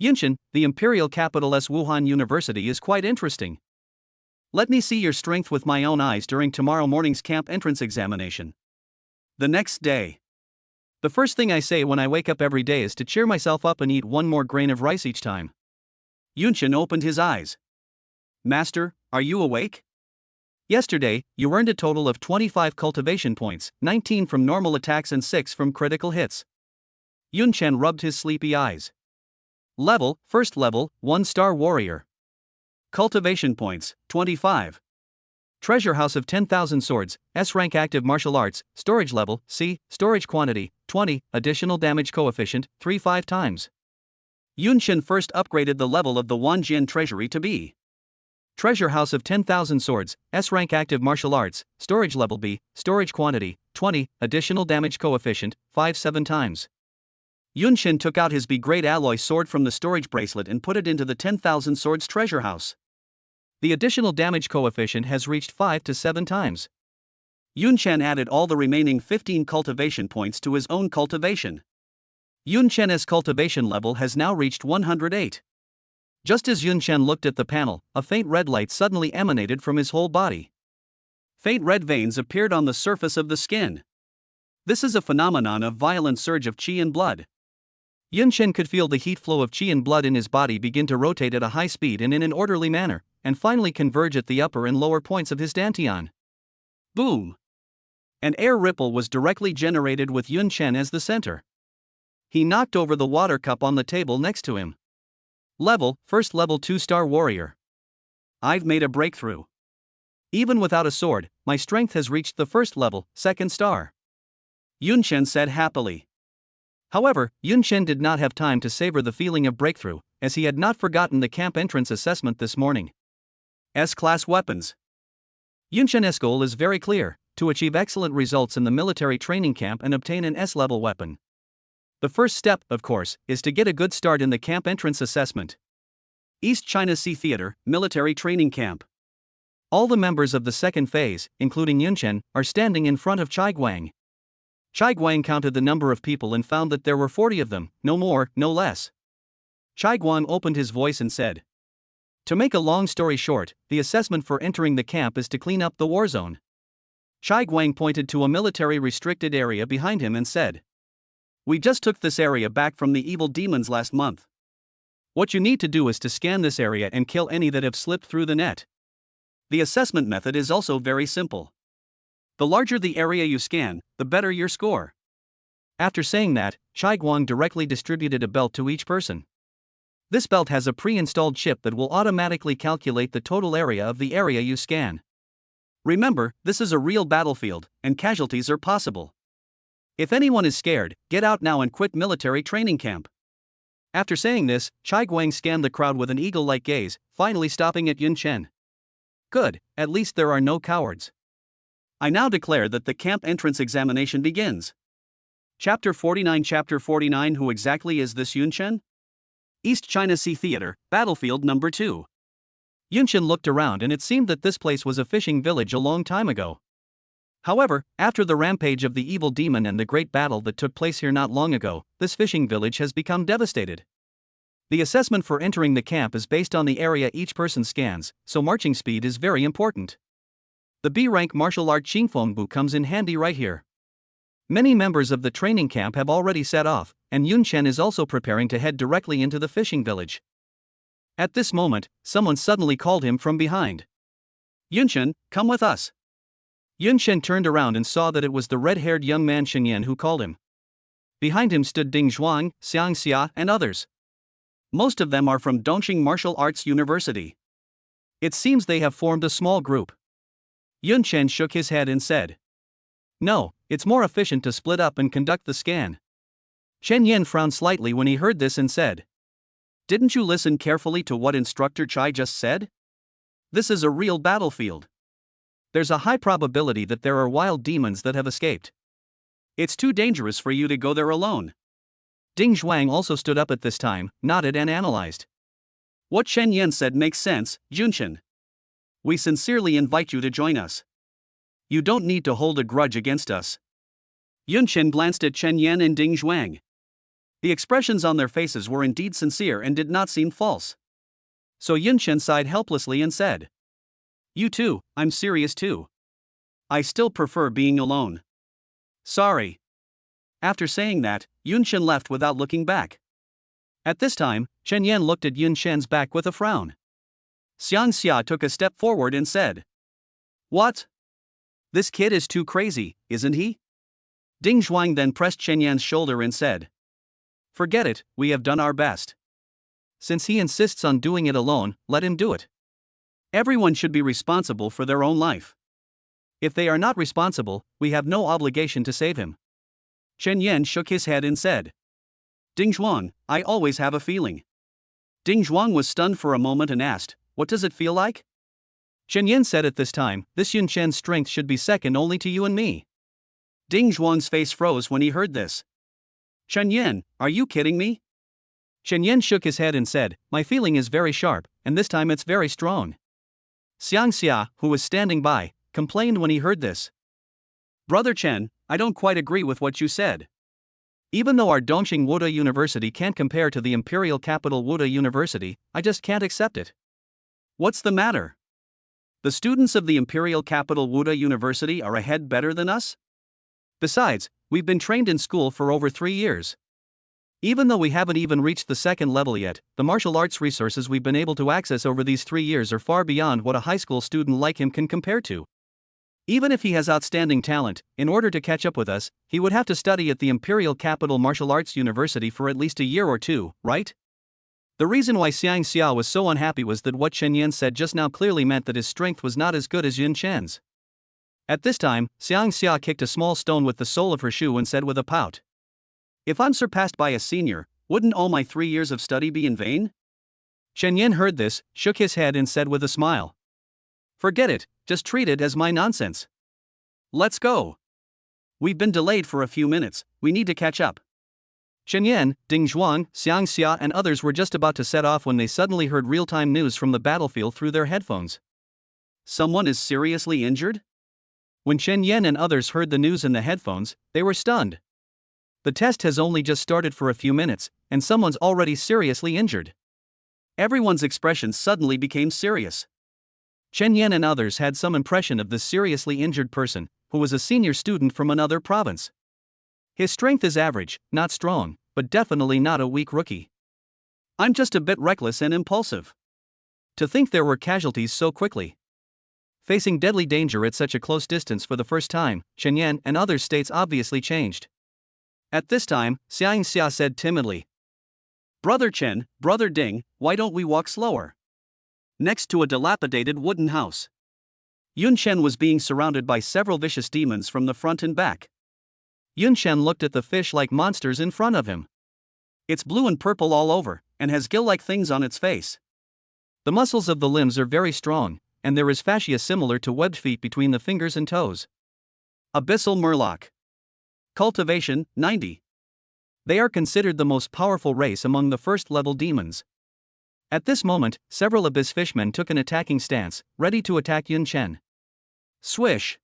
"Yunchen, the imperial capital's Wuhan University is quite interesting. Let me see your strength with my own eyes during tomorrow morning's camp entrance examination." The next day. The first thing I say when I wake up every day is to cheer myself up and eat one more grain of rice each time. Yunchen opened his eyes. "Master, are you awake? Yesterday, you earned a total of 25 cultivation points, 19 from normal attacks and 6 from critical hits." Yun Chen rubbed his sleepy eyes. Level, first level, 1-star warrior. Cultivation points, 25. Treasure House of 10,000 Swords, S-rank active martial arts, storage level, C, storage quantity, 20, additional damage coefficient, 3-5 times. Yun Chen first upgraded the level of the Wanjian treasury to B. Treasure House of 10,000 Swords, S-rank active martial arts, storage level B, storage quantity, 20, additional damage coefficient, 5-7 times. Yun Chen took out his B-grade alloy sword from the storage bracelet and put it into the 10,000 Swords treasure house. The additional damage coefficient has reached 5 to 7 times. Yun Chen added all the remaining 15 cultivation points to his own cultivation. Yun Chen's cultivation level has now reached 108. Just as Yun Chen looked at the panel, a faint red light suddenly emanated from his whole body. Faint red veins appeared on the surface of the skin. This is a phenomenon of violent surge of qi and blood. Yun Chen could feel the heat flow of qi and blood in his body begin to rotate at a high speed and in an orderly manner, and finally converge at the upper and lower points of his dantian. Boom! An air ripple was directly generated with Yun Chen as the center. He knocked over the water cup on the table next to him. First level 2-star warrior. I've made a breakthrough. Even without a sword, my strength has reached the first level, 2nd star. Yun Chen said happily. However, Yun Chen did not have time to savor the feeling of breakthrough, as he had not forgotten the camp entrance assessment this morning. S-class weapons. Yun Chen's goal is very clear: to achieve excellent results in the military training camp and obtain an S-level weapon. The first step, of course, is to get a good start in the camp entrance assessment. East China Sea Theater, Military Training Camp. All the members of the second phase, including Yun Chen, are standing in front of Chai Guang. Chai Guang counted the number of people and found that there were 40 of them, no more, no less. Chai Guang opened his voice and said, "To make a long story short, the assessment for entering the camp is to clean up the war zone." Chai Guang pointed to a military restricted area behind him and said, "We just took this area back from the evil demons last month. What you need to do is to scan this area and kill any that have slipped through the net. The assessment method is also very simple. The larger the area you scan, the better your score." After saying that, Chai Guang directly distributed a belt to each person. This belt has a pre-installed chip that will automatically calculate the total area of the area you scan. Remember, this is a real battlefield, and casualties are possible. If anyone is scared, get out now and quit military training camp. After saying this, Chai Guang scanned the crowd with an eagle-like gaze, finally stopping at Yun Chen. Good, at least there are no cowards. I now declare that the camp entrance examination begins. Chapter 49. Who exactly is this Yun Chen? East China Sea Theater, Battlefield Number 2. Yun Chen looked around and it seemed that this place was a fishing village a long time ago. However, after the rampage of the evil demon and the great battle that took place here not long ago, this fishing village has become devastated. The assessment for entering the camp is based on the area each person scans, so marching speed is very important. The B-rank martial art Qingfeng Bu comes in handy right here. Many members of the training camp have already set off, and Yun Chen is also preparing to head directly into the fishing village. At this moment, someone suddenly called him from behind. "Yun Chen, come with us." Yun Chen turned around and saw that it was the red-haired young man Shen Yan who called him. Behind him stood Ding Zhuang, Xiang Xia, and others. Most of them are from Dongqing Martial Arts University. It seems they have formed a small group. Yun Chen shook his head and said, "No, it's more efficient to split up and conduct the scan." Shen Yan frowned slightly when he heard this and said, "Didn't you listen carefully to what Instructor Chai just said? This is a real battlefield. There's a high probability that there are wild demons that have escaped. It's too dangerous for you to go there alone." Ding Zhuang also stood up at this time, nodded and analyzed. "What Shen Yan said makes sense, Yun Chen. We sincerely invite you to join us. You don't need to hold a grudge against us." Yun Chen glanced at Chen Yan and Ding Zhuang. The expressions on their faces were indeed sincere and did not seem false. So Yun Chen sighed helplessly and said, "You too, I'm serious too. I still prefer being alone. Sorry." After saying that, Yun Chen left without looking back. At this time, Chen Yan looked at Yun Chen's back with a frown. Xiang Xia took a step forward and said, "What? This kid is too crazy, isn't he?" Ding Zhuang then pressed Chen Yan's shoulder and said, "Forget it, we have done our best. Since he insists on doing it alone, let him do it. Everyone should be responsible for their own life. If they are not responsible, we have no obligation to save him." Chen Yan shook his head and said, "Ding Zhuang, I always have a feeling." Ding Zhuang was stunned for a moment and asked, "What does it feel like?" Chen Yan said at this time, "This Yun Chen's strength should be second only to you and me." Ding Zhuang's face froze when he heard this. "Chen Yan, are you kidding me?" Chen Yan shook his head and said, "My feeling is very sharp, and this time it's very strong." Xiang Xia, who was standing by, complained when he heard this. "Brother Chen, I don't quite agree with what you said. Even though our Dongqing Wuda University can't compare to the imperial capital Wuda University, I just can't accept it. What's the matter? The students of the imperial capital Wuda University are ahead better than us? Besides, we've been trained in school for over 3 years. Even though we haven't even reached the second level yet, the martial arts resources we've been able to access over these 3 years are far beyond what a high school student like him can compare to. Even if he has outstanding talent, in order to catch up with us, he would have to study at the Imperial Capital Martial Arts University for at least a year or two, right? The reason why Xiang Xia was so unhappy was that what Chen Yan said just now clearly meant that his strength was not as good as Yun Chen's. At this time, Xiang Xia kicked a small stone with the sole of her shoe and said with a pout, "If I'm surpassed by a senior, wouldn't all my 3 years of study be in vain?" Chen Yan heard this, shook his head and said with a smile, "Forget it, just treat it as my nonsense. Let's go. We've been delayed for a few minutes, we need to catch up." Chen Yan, Ding Zhuang, Xiang Xia and others were just about to set off when they suddenly heard real-time news from the battlefield through their headphones. Someone is seriously injured? When Chen Yan and others heard the news in the headphones, they were stunned. The test has only just started for a few minutes, and someone's already seriously injured. Everyone's expression suddenly became serious. Chen Yan and others had some impression of this seriously injured person, who was a senior student from another province. His strength is average, not strong, but definitely not a weak rookie. I'm just a bit reckless and impulsive. To think there were casualties so quickly. Facing deadly danger at such a close distance for the first time, Chen Yan and others' states obviously changed. At this time, Xiang Xia said timidly, "Brother Chen, Brother Ding, why don't we walk slower?" Next to a dilapidated wooden house, Yun Chen was being surrounded by several vicious demons from the front and back. Yun Chen looked at the fish-like monsters in front of him. It's blue and purple all over, and has gill-like things on its face. The muscles of the limbs are very strong, and there is fascia similar to webbed feet between the fingers and toes. Abyssal Murloc. Cultivation, 90. They are considered the most powerful race among the first-level demons. At this moment, several abyss fishmen took an attacking stance, ready to attack Yun Chen. Swish!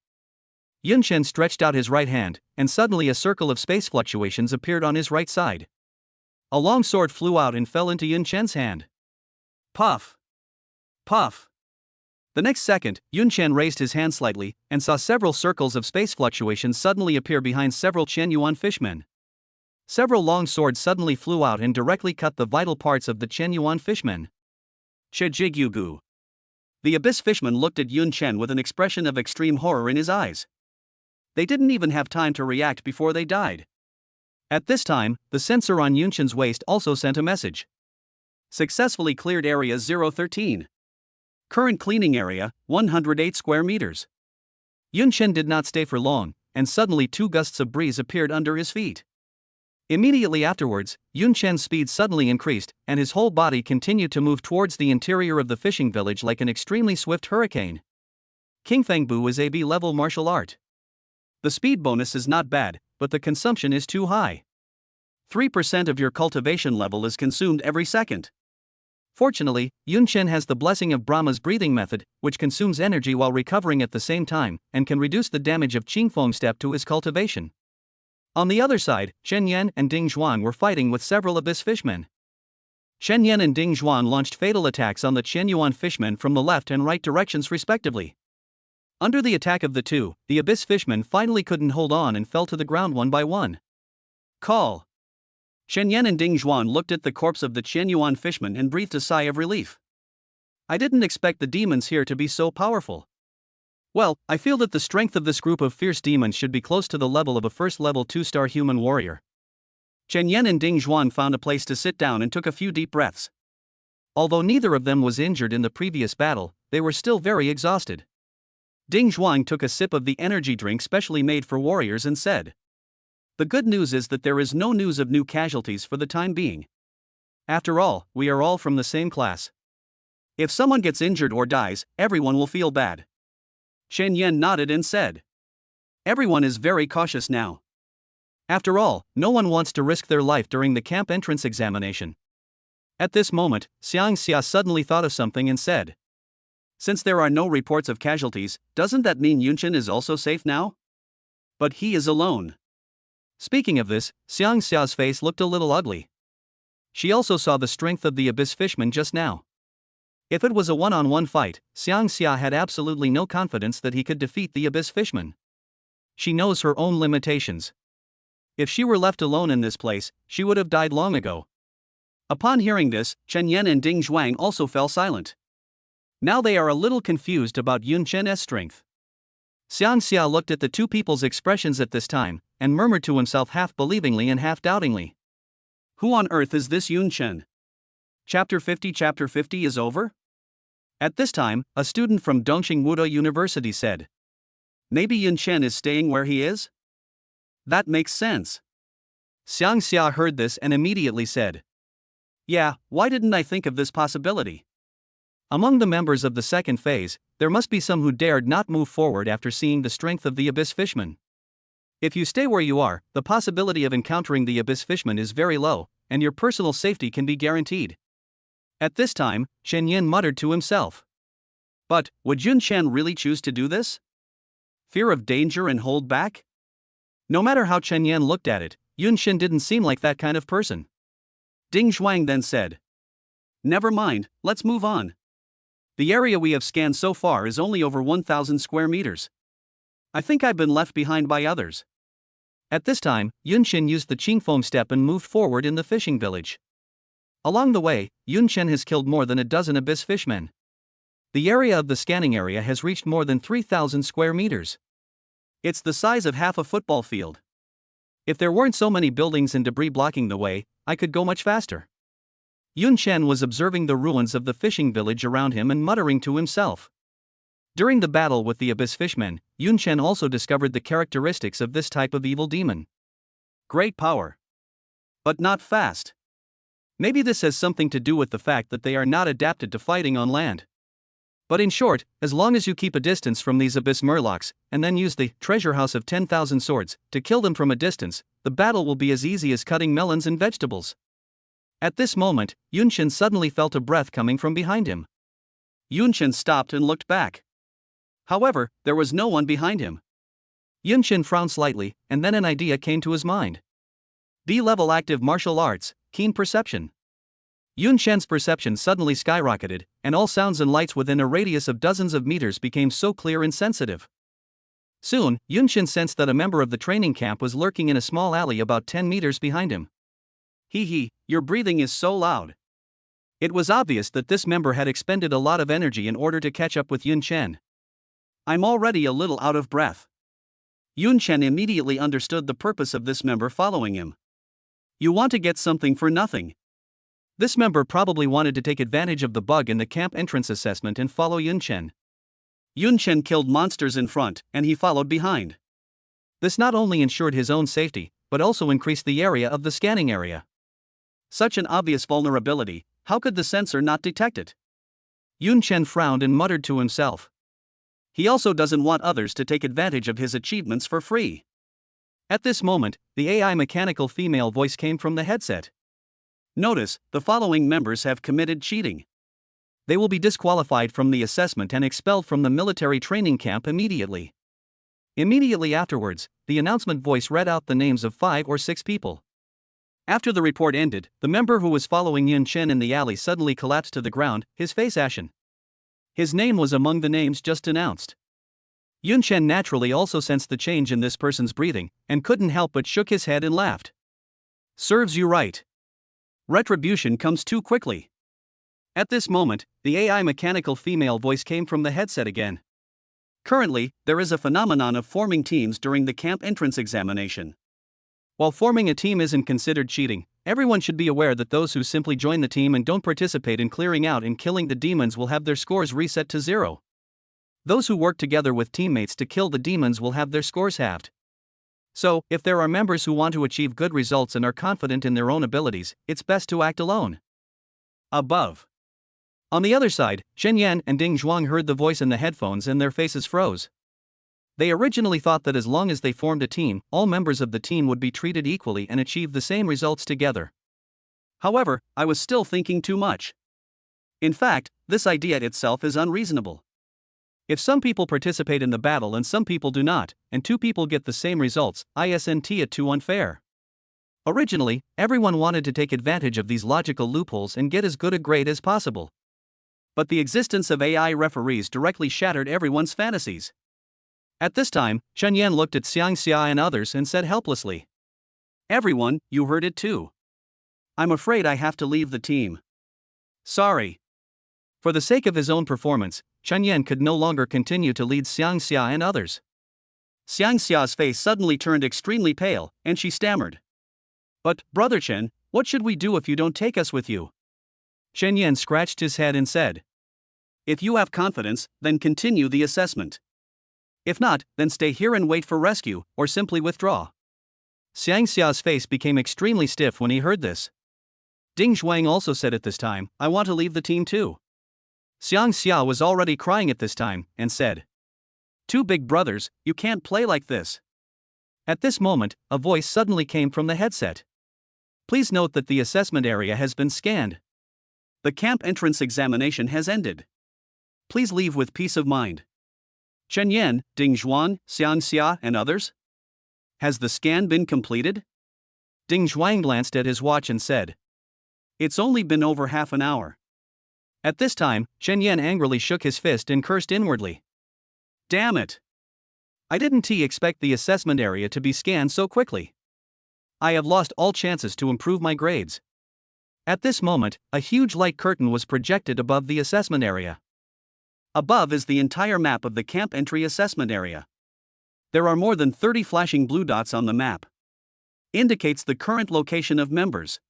Yun Chen stretched out his right hand, and suddenly a circle of space fluctuations appeared on his right side. A long sword flew out and fell into Yun Chen's hand. Puff! Puff! The next second, Yun Chen raised his hand slightly, and saw several circles of space fluctuations suddenly appear behind several Chen Yuan fishmen. Several long swords suddenly flew out and directly cut the vital parts of the Chen Yuan fishmen. Chejigyugu. The abyss fishman looked at Yun Chen with an expression of extreme horror in his eyes. They didn't even have time to react before they died. At this time, the sensor on Yun Chen's waist also sent a message. Successfully cleared area 013. Current cleaning area, 108 square meters. Yun Chen did not stay for long, and suddenly 2 gusts of breeze appeared under his feet. Immediately afterwards, Yun Chen's speed suddenly increased, and his whole body continued to move towards the interior of the fishing village like an extremely swift hurricane. Kingfeng Bu is a B-level martial art. The speed bonus is not bad, but the consumption is too high. 3% of your cultivation level is consumed every second. Fortunately, Yun Chen has the blessing of Brahma's breathing method, which consumes energy while recovering at the same time, and can reduce the damage of Qingfeng step to his cultivation. On the other side, Chen Yan and Ding Zhuang were fighting with several abyss fishmen. Chen Yan and Ding Zhuang launched fatal attacks on the Chen Yuan fishmen from the left and right directions respectively. Under the attack of the two, the abyss fishmen finally couldn't hold on and fell to the ground one by one. Call. Chen Yan and Ding Zhuang looked at the corpse of the Chen Yuan fishman and breathed a sigh of relief. I didn't expect the demons here to be so powerful. Well, I feel that the strength of this group of fierce demons should be close to the level of a first-level 2-star human warrior. Chen Yan and Ding Zhuang found a place to sit down and took a few deep breaths. Although neither of them was injured in the previous battle, they were still very exhausted. Ding Zhuang took a sip of the energy drink specially made for warriors and said, "The good news is that there is no news of new casualties for the time being. After all, we are all from the same class. If someone gets injured or dies, everyone will feel bad." Chen Yan nodded and said, "Everyone is very cautious now. After all, no one wants to risk their life during the camp entrance examination." At this moment, Xiang Xia suddenly thought of something and said, "Since there are no reports of casualties, doesn't that mean Yun Chen is also safe now? But he is alone." Speaking of this, Xiang Xia's face looked a little ugly. She also saw the strength of the abyss fishman just now. If it was a one-on-one fight, Xiang Xia had absolutely no confidence that he could defeat the abyss fishman. She knows her own limitations. If she were left alone in this place, she would have died long ago. Upon hearing this, Chen Yan and Ding Zhuang also fell silent. Now they are a little confused about Yun Chen's strength. Xiang Xia looked at the two people's expressions at this time, and murmured to himself half believingly and half doubtingly. Who on earth is this Yun Chen? Chapter 50 is over? At this time, a student from Dongqing Wuda University said. Maybe Yun Chen is staying where he is? That makes sense. Xiang Xia heard this and immediately said. Yeah, why didn't I think of this possibility? Among the members of the second phase, there must be some who dared not move forward after seeing the strength of the abyss fishman. If you stay where you are, the possibility of encountering the abyss fishman is very low, and your personal safety can be guaranteed. At this time, Chen Yin muttered to himself. But, would Yun Chen really choose to do this? Fear of danger and hold back? No matter how Chen Yin looked at it, Yun Chen didn't seem like that kind of person. Ding Zhuang then said. Never mind, let's move on. The area we have scanned so far is only over 1,000 square meters. I think I've been left behind by others. At this time, Yun Chen used the Qingfeng step and moved forward in the fishing village. Along the way, Yun Chen has killed more than a dozen abyss fishmen. The area of the scanning area has reached more than 3,000 square meters. It's the size of half a football field. If there weren't so many buildings and debris blocking the way, I could go much faster. Yun Chen was observing the ruins of the fishing village around him and muttering to himself. During the battle with the abyss fishmen, Yun Chen also discovered the characteristics of this type of evil demon. Great power. But not fast. Maybe this has something to do with the fact that they are not adapted to fighting on land. But in short, as long as you keep a distance from these abyss murlocs, and then use the treasure house of 10,000 swords to kill them from a distance, the battle will be as easy as cutting melons and vegetables. At this moment, Yun Chen suddenly felt a breath coming from behind him. Yun Chen stopped and looked back. However, there was no one behind him. Yun Chen frowned slightly, and then an idea came to his mind. B-level active martial arts, keen perception. Yun Chen's perception suddenly skyrocketed, and all sounds and lights within a radius of dozens of meters became so clear and sensitive. Soon, Yun Chen sensed that a member of the training camp was lurking in a small alley about 10 meters behind him. Hee, your breathing is so loud. It was obvious that this member had expended a lot of energy in order to catch up with Yun Chen. I'm already a little out of breath. Yun Chen immediately understood the purpose of this member following him. You want to get something for nothing. This member probably wanted to take advantage of the bug in the camp entrance assessment and follow Yun Chen. Yun Chen killed monsters in front, and he followed behind. This not only ensured his own safety, but also increased the area of the scanning area. Such an obvious vulnerability, how could the sensor not detect it? Yun Chen frowned and muttered to himself. He also doesn't want others to take advantage of his achievements for free. At this moment, the AI mechanical female voice came from the headset. Notice, the following members have committed cheating. They will be disqualified from the assessment and expelled from the military training camp immediately. Immediately afterwards, the announcement voice read out the names of 5 or 6 people. After the report ended, the member who was following Yun Chen in the alley suddenly collapsed to the ground, his face ashen. His name was among the names just announced. Yun Chen naturally also sensed the change in this person's breathing, and couldn't help but shook his head and laughed. Serves you right. Retribution comes too quickly. At this moment, the AI mechanical female voice came from the headset again. Currently, there is a phenomenon of forming teams during the camp entrance examination. While forming a team isn't considered cheating, everyone should be aware that those who simply join the team and don't participate in clearing out and killing the demons will have their scores reset to 0. Those who work together with teammates to kill the demons will have their scores halved. So, if there are members who want to achieve good results and are confident in their own abilities, it's best to act alone. Above. On the other side, Chen Yan and Ding Zhuang heard the voice in the headphones and their faces froze. They originally thought that as long as they formed a team, all members of the team would be treated equally and achieve the same results together. However, I was still thinking too much. In fact, this idea itself is unreasonable. If some people participate in the battle and some people do not, and two people get the same results, isn't it too unfair? Originally, everyone wanted to take advantage of these logical loopholes and get as good a grade as possible. But the existence of AI referees directly shattered everyone's fantasies. At this time, Chen Yan looked at Xiang Xia and others and said helplessly, "Everyone, you heard it too. I'm afraid I have to leave the team. Sorry." For the sake of his own performance, Chen Yan could no longer continue to lead Xiang Xia and others. Xiang Xia's face suddenly turned extremely pale, and she stammered, "But, Brother Chen, what should we do if you don't take us with you?" Chen Yan scratched his head and said, "If you have confidence, then continue the assessment. If not, then stay here and wait for rescue, or simply withdraw." Xiang Xia's face became extremely stiff when he heard this. Ding Zhuang also said at this time, "I want to leave the team too." Xiang Xia was already crying at this time, and said, "Two big brothers, you can't play like this." At this moment, a voice suddenly came from the headset. "Please note that the assessment area has been scanned. The camp entrance examination has ended. Please leave with peace of mind. Chen Yan, Ding Zhuang, Xiang Xia, and others? Has the scan been completed?" Ding Zhuang glanced at his watch and said, "It's only been over half an hour." At this time, Chen Yan angrily shook his fist and cursed inwardly. "Damn it! I didn't expect the assessment area to be scanned so quickly. I have lost all chances to improve my grades." At this moment, a huge light curtain was projected above the assessment area. Above is the entire map of the camp entry assessment area. There are more than 30 flashing blue dots on the map. Indicates the current location of members.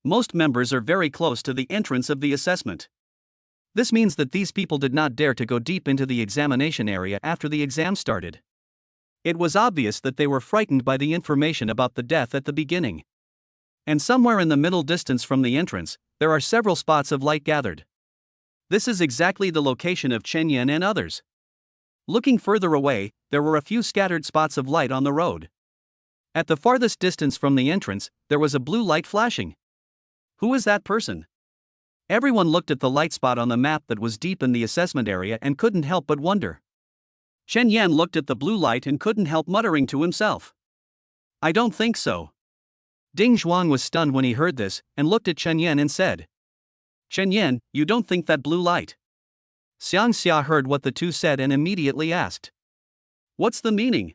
Most members are very close to the entrance of the assessment. This means that these people did not dare to go deep into the examination area after the exam started. It was obvious that they were frightened by the information about the death at the beginning. And somewhere in the middle distance from the entrance, there are several spots of light gathered. This is exactly the location of Chen Yan and others. Looking further away, there were a few scattered spots of light on the road. At the farthest distance from the entrance, there was a blue light flashing. Who is that person? Everyone looked at the light spot on the map that was deep in the assessment area and couldn't help but wonder. Chen Yan looked at the blue light and couldn't help muttering to himself, "I don't think so." Ding Zhuang was stunned when he heard this, and looked at Chen Yan and said, "Chen Yan, you don't think that blue light?" Xiang Xia heard what the two said and immediately asked, "What's the meaning?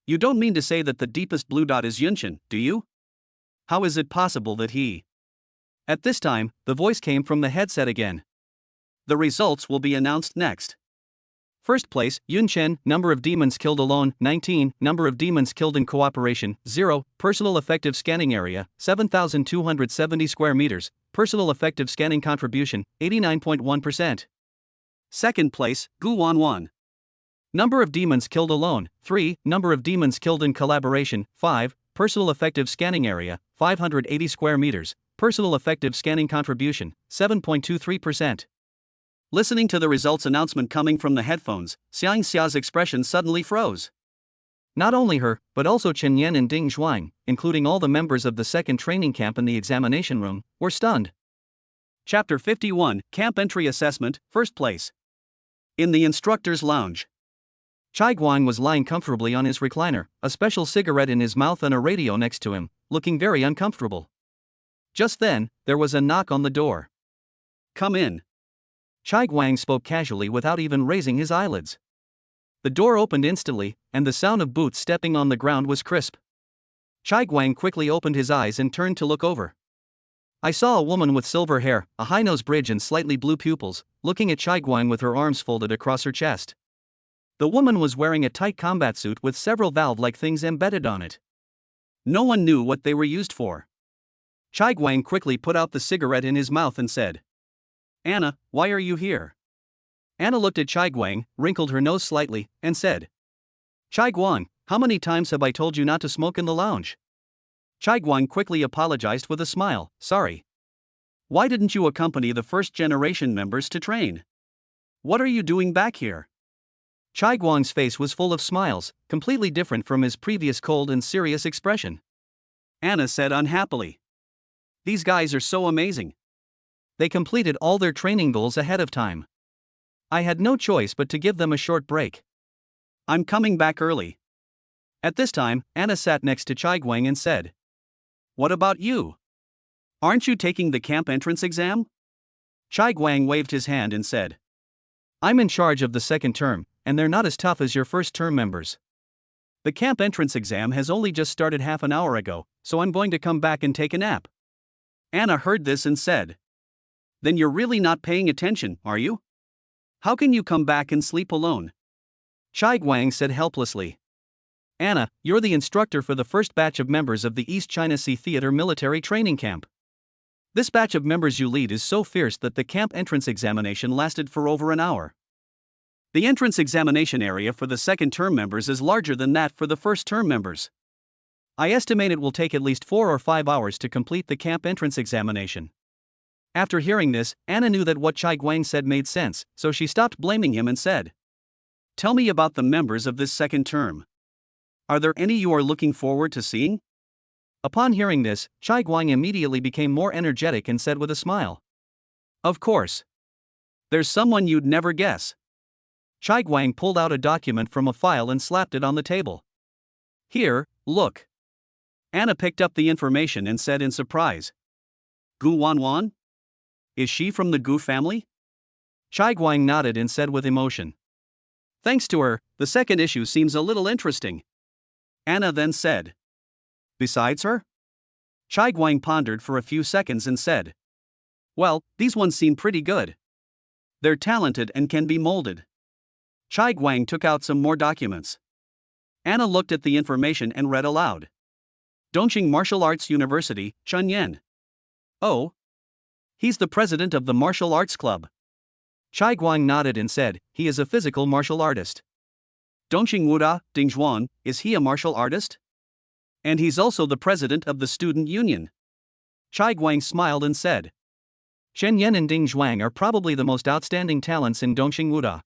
You don't mean to say that the deepest blue dot is Yunchen, do you? How is it possible that he..." At this time, the voice came from the headset again. "The results will be announced next. First place, Yun Chen, number of demons killed alone, 19, number of demons killed in cooperation, 0, personal effective scanning area, 7,270 square meters, personal effective scanning contribution, 89.1%. Second place, Gu Wanwan. Number of demons killed alone, 3, number of demons killed in collaboration, 5, personal effective scanning area, 580 square meters, personal effective scanning contribution, 7.23%. Listening to the results announcement coming from the headphones, Xiang Xia's expression suddenly froze. Not only her, but also Chen Yan and Ding Zhuang, including all the members of the second training camp in the examination room, were stunned. Chapter 51, Camp Entry Assessment, First Place. In the instructor's lounge. Chai Guang was lying comfortably on his recliner, a special cigarette in his mouth and a radio next to him, looking very uncomfortable. Just then, there was a knock on the door. "Come in." Chai Guang spoke casually without even raising his eyelids. The door opened instantly, and the sound of boots stepping on the ground was crisp. Chai Guang quickly opened his eyes and turned to look over. I saw a woman with silver hair, a high nose bridge and slightly blue pupils, looking at Chai Guang with her arms folded across her chest. The woman was wearing a tight combat suit with several valve-like things embedded on it. No one knew what they were used for. Chai Guang quickly put out the cigarette in his mouth and said, "Anna, why are you here?" Anna looked at Chai Guang, wrinkled her nose slightly, and said, "Chai Guang, how many times have I told you not to smoke in the lounge?" Chai Guang quickly apologized with a smile, "Sorry. Why didn't you accompany the first-generation members to train? What are you doing back here?" Chai Guang's face was full of smiles, completely different from his previous cold and serious expression. Anna said unhappily, "These guys are so amazing. They completed all their training goals ahead of time. I had no choice but to give them a short break. I'm coming back early. At this time, Anna sat next to Chai Guang and said, What about you? Aren't you taking the camp entrance exam? Chai Guang waved his hand and said, I'm in charge of the second term, and they're not as tough as your first term members. The camp entrance exam has only just started half an hour ago, so I'm going to come back and take a nap. Anna heard this and said, Then you're really not paying attention, are you? How can you come back and sleep alone? Chai Guang said helplessly. Anna, you're the instructor for the first batch of members of the East China Sea Theater military training camp. This batch of members you lead is so fierce that the camp entrance examination lasted for over an hour. The entrance examination area for the second term members is larger than that for the first term members. I estimate it will take at least 4 or 5 hours to complete the camp entrance examination. After hearing this, Anna knew that what Chai Guang said made sense, so she stopped blaming him and said, Tell me about the members of this second term. Are there any you are looking forward to seeing? Upon hearing this, Chai Guang immediately became more energetic and said with a smile, Of course. There's someone you'd never guess. Chai Guang pulled out a document from a file and slapped it on the table. Here, look. Anna picked up the information and said in surprise, Gu Wanwan? Is she from the Gu family? Chai Guang nodded and said with emotion, Thanks to her, the second issue seems a little interesting. Anna then said, Besides her? Chai Guang pondered for a few seconds and said, Well, these ones seem pretty good. They're talented and can be molded. Chai Guang took out some more documents. Anna looked at the information and read aloud. Dongqing Martial Arts University, Chen Yan. Oh. He's the president of the Martial Arts Club. Chai Guang nodded and said, He is a physical martial artist. Dongqing Wuda, Dingzhuan, is he a martial artist? And he's also the president of the student union. Chai Guang smiled and said, Chen Yan and Ding Zhuang are probably the most outstanding talents in Dongqing Wuda.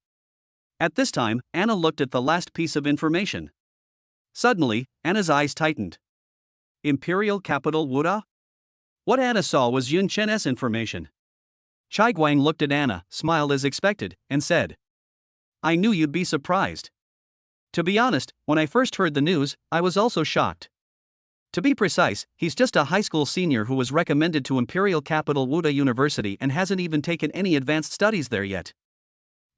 At this time, Anna looked at the last piece of information. Suddenly, Anna's eyes tightened. Imperial capital Wuda? What Anna saw was Yun Chen's information. Chai Guang looked at Anna, smiled as expected, and said, I knew you'd be surprised. To be honest, when I first heard the news, I was also shocked. To be precise, he's just a high school senior who was recommended to Imperial Capital Wuda University and hasn't even taken any advanced studies there yet.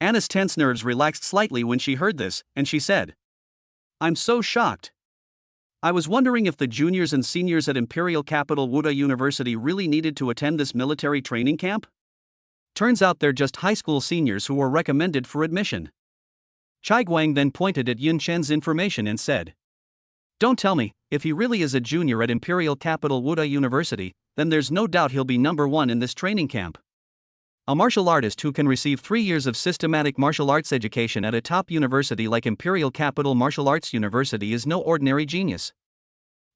Anna's tense nerves relaxed slightly when she heard this, and she said, I'm so shocked. I was wondering if the juniors and seniors at Imperial Capital Wuda University really needed to attend this military training camp? Turns out they're just high school seniors who were recommended for admission. Chai Guang then pointed at Yun Chen's information and said, Don't tell me, if he really is a junior at Imperial Capital Wuda University, then there's no doubt he'll be number one in this training camp. A martial artist who can receive 3 years of systematic martial arts education at a top university like Imperial Capital Martial Arts University is no ordinary genius.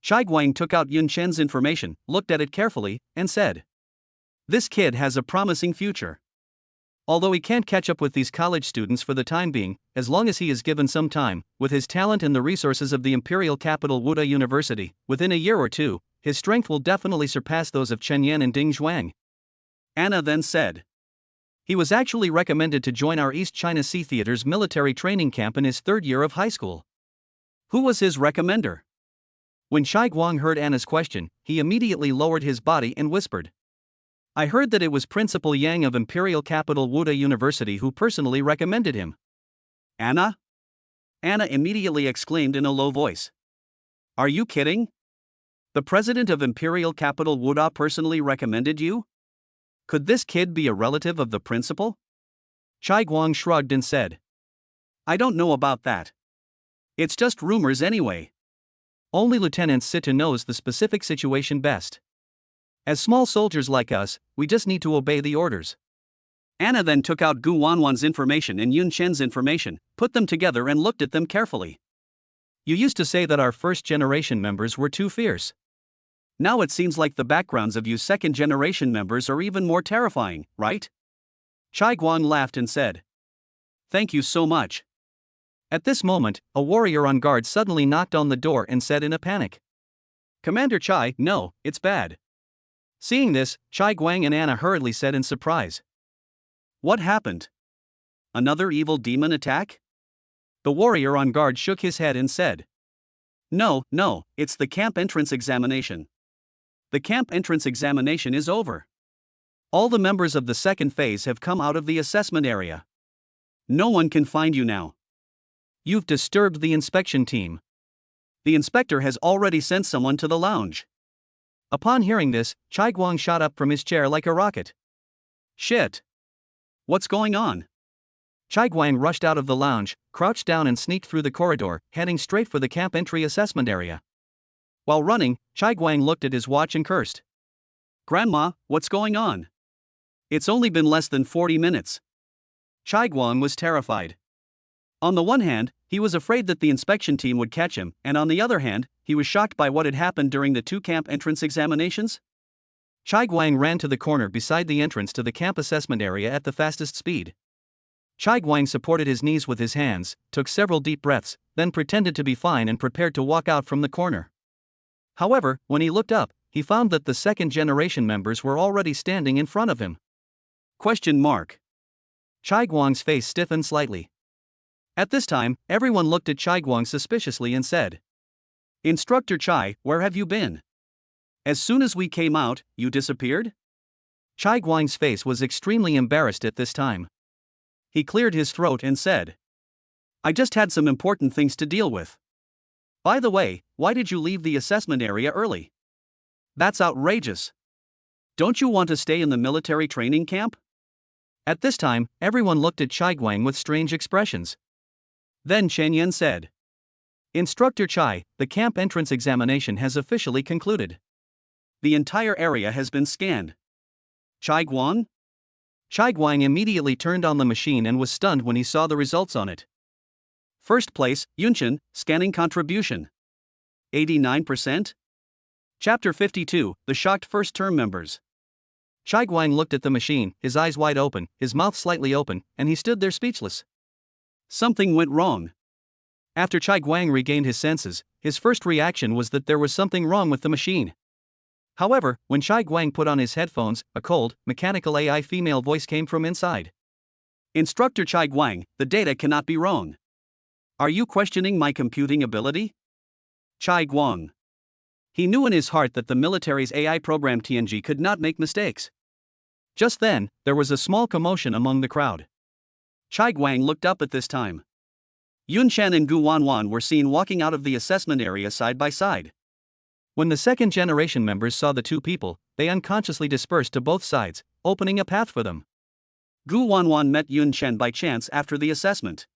Chai Guang took out Yun Chen's information, looked at it carefully, and said, This kid has a promising future. Although he can't catch up with these college students for the time being, as long as he is given some time, with his talent and the resources of the Imperial Capital Wuda University, within a year or two, his strength will definitely surpass those of Chen Yan and Ding Zhuang. Anna then said, He was actually recommended to join our East China Sea Theater's military training camp in his 3rd year of high school. Who was his recommender? When Chai Guang heard Anna's question, he immediately lowered his body and whispered, I heard that it was Principal Yang of Imperial Capital Wuda University who personally recommended him. Anna? Anna immediately exclaimed in a low voice. Are you kidding? The president of Imperial Capital Wuda personally recommended you? Could this kid be a relative of the principal? Chai Guang shrugged and said, I don't know about that. It's just rumors anyway. Only Lieutenant Sita knows the specific situation best. As small soldiers like us, we just need to obey the orders. Anna then took out Gu Wanwan's information and Yun Chen's information, put them together and looked at them carefully. You used to say that our first-generation members were too fierce. Now it seems like the backgrounds of you second-generation members are even more terrifying, right? Chai Guang laughed and said, Thank you so much. At this moment, a warrior on guard suddenly knocked on the door and said in a panic, Commander Chai, no, it's bad. Seeing this, Chai Guang and Anna hurriedly said in surprise, What happened? another evil demon attack? The warrior on guard shook his head and said, No, it's the camp entrance examination. The camp entrance examination is over. All the members of the second phase have come out of the assessment area. No one can find you now. You've disturbed the inspection team. The inspector has already sent someone to the lounge. Upon hearing this, Chai Guang shot up from his chair like a rocket. Shit! What's going on? Chai Guang rushed out of the lounge, crouched down and sneaked through the corridor, heading straight for the camp entry assessment area. While running, Chai Guang looked at his watch and cursed. Grandma, what's going on? It's only been less than 40 minutes. Chai Guang was terrified. On the one hand, he was afraid that the inspection team would catch him, and on the other hand, he was shocked by what had happened during the 2 camp entrance examinations. Chai Guang ran to the corner beside the entrance to the camp assessment area at the fastest speed. Chai Guang supported his knees with his hands, took several deep breaths, then pretended to be fine and prepared to walk out from the corner. However, when he looked up, he found that the second-generation members were already standing in front of him. Question mark. Chai Guang's face stiffened slightly. At this time, everyone looked at Chai Guang suspiciously and said, Instructor Chai, where have you been? As soon as we came out, you disappeared? Chai Guang's face was extremely embarrassed at this time. He cleared his throat and said, I just had some important things to deal with. By the way, why did you leave the assessment area early? That's outrageous. Don't you want to stay in the military training camp? At this time, everyone looked at Chai Guang with strange expressions. Then Chen Yan said, Instructor Chai, the camp entrance examination has officially concluded. The entire area has been scanned. Chai Guang? Chai Guang immediately turned on the machine and was stunned when he saw the results on it. First place, Yunchen, scanning contribution. 89%? Chapter 52, The Shocked First Term Members. Chai Guang looked at the machine, his eyes wide open, his mouth slightly open, and he stood there speechless. Something went wrong. After Chai Guang regained his senses, his first reaction was that there was something wrong with the machine. However, when Chai Guang put on his headphones, a cold, mechanical AI female voice came from inside. Instructor Chai Guang, the data cannot be wrong. Are you questioning my computing ability? Chai Guang. He knew in his heart that the military's AI program TNG could not make mistakes. Just then, there was a small commotion among the crowd. Chai Guang looked up at this time. Yun Chen and Gu Wanwan were seen walking out of the assessment area side by side. When the second-generation members saw the two people, they unconsciously dispersed to both sides, opening a path for them. Gu Wanwan met Yun Chen by chance after the assessment.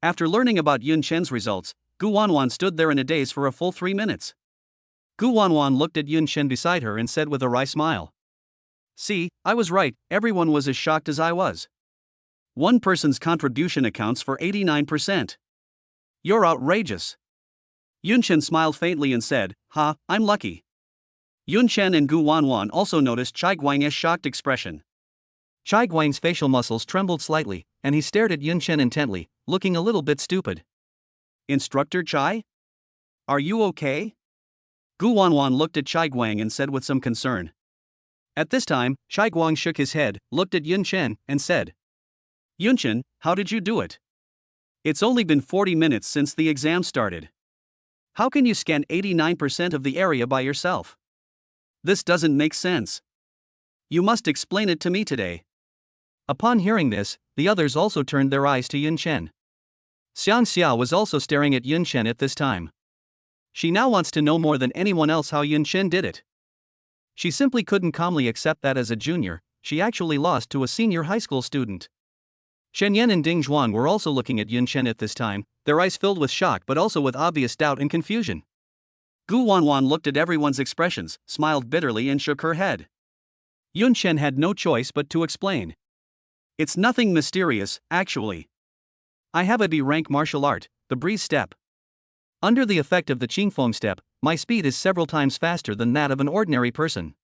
After learning about Yun Chen's results, Gu Wanwan stood there in a daze for a full 3 minutes. Gu Wanwan looked at Yun Chen beside her and said with a wry smile. See, I was right, everyone was as shocked as I was. One person's contribution accounts for 89%. You're outrageous. Yun Chen smiled faintly and said, Ha, I'm lucky. Yun Chen and Gu Wanwan also noticed Chai Guang's shocked expression. Chai Guang's facial muscles trembled slightly, and he stared at Yun Chen intently, looking a little bit stupid. Instructor Chai? Are you okay? Gu Wanwan looked at Chai Guang and said with some concern. At this time, Chai Guang shook his head, looked at Yun Chen, and said, Yun Chen, how did you do it? It's only been 40 minutes since the exam started. How can you scan 89% of the area by yourself? This doesn't make sense. You must explain it to me today. Upon hearing this, the others also turned their eyes to Yun Chen. Xiang Xia was also staring at Yun Chen at this time. She now wants to know more than anyone else how Yun Chen did it. She simply couldn't calmly accept that as a junior, she actually lost to a senior high school student. Shen Yan and Ding Zhuan were also looking at Yun Chen at this time, their eyes filled with shock but also with obvious doubt and confusion. Gu Wanwan looked at everyone's expressions, smiled bitterly and shook her head. Yun Chen had no choice but to explain. It's nothing mysterious, actually. I have a B-rank martial art, the breeze step. Under the effect of the Qingfeng step, my speed is several times faster than that of an ordinary person.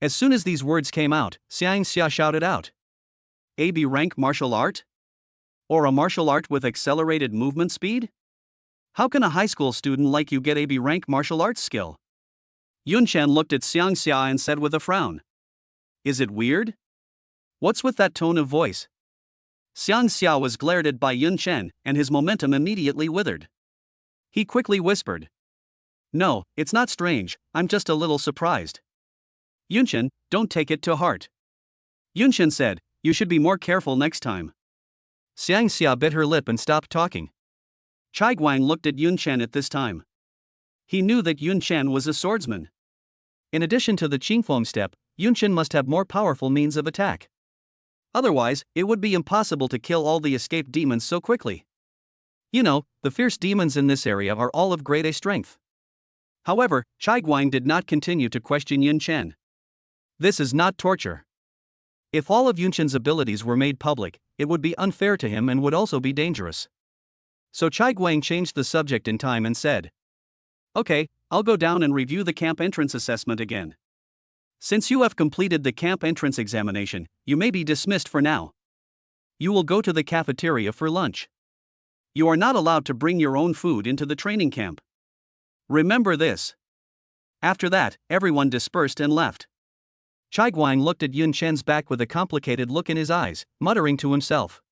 As soon as these words came out, Xiang Xia shouted out. A B-rank martial art? Or a martial art with accelerated movement speed? How can a high school student like you get a B-rank martial arts skill? Yun Chen looked at Xiang Xia and said with a frown. Is it weird? What's with that tone of voice? Xiang Xia was glared at by Yun Chen, and his momentum immediately withered. He quickly whispered, "No, it's not strange, I'm just a little surprised." "Yun Chen, don't take it to heart." Yun Chen said, "You should be more careful next time." Xiang Xia bit her lip and stopped talking. Chai Guang looked at Yun Chen at this time. He knew that Yun Chen was a swordsman. In addition to the Qingfeng step, Yun Chen must have more powerful means of attack. Otherwise, it would be impossible to kill all the escaped demons so quickly. You know, the fierce demons in this area are all of grade A strength. However, Chai Guang did not continue to question Yun Chen. This is not torture. If all of Yun Chen's abilities were made public, it would be unfair to him and would also be dangerous. So Chai Guang changed the subject in time and said, "Okay, I'll go down and review the camp entrance assessment again. Since you have completed the camp entrance examination, you may be dismissed for now. You will go to the cafeteria for lunch. You are not allowed to bring your own food into the training camp. Remember this." After that, everyone dispersed and left. Chai Guang looked at Yun Chen's back with a complicated look in his eyes, muttering to himself,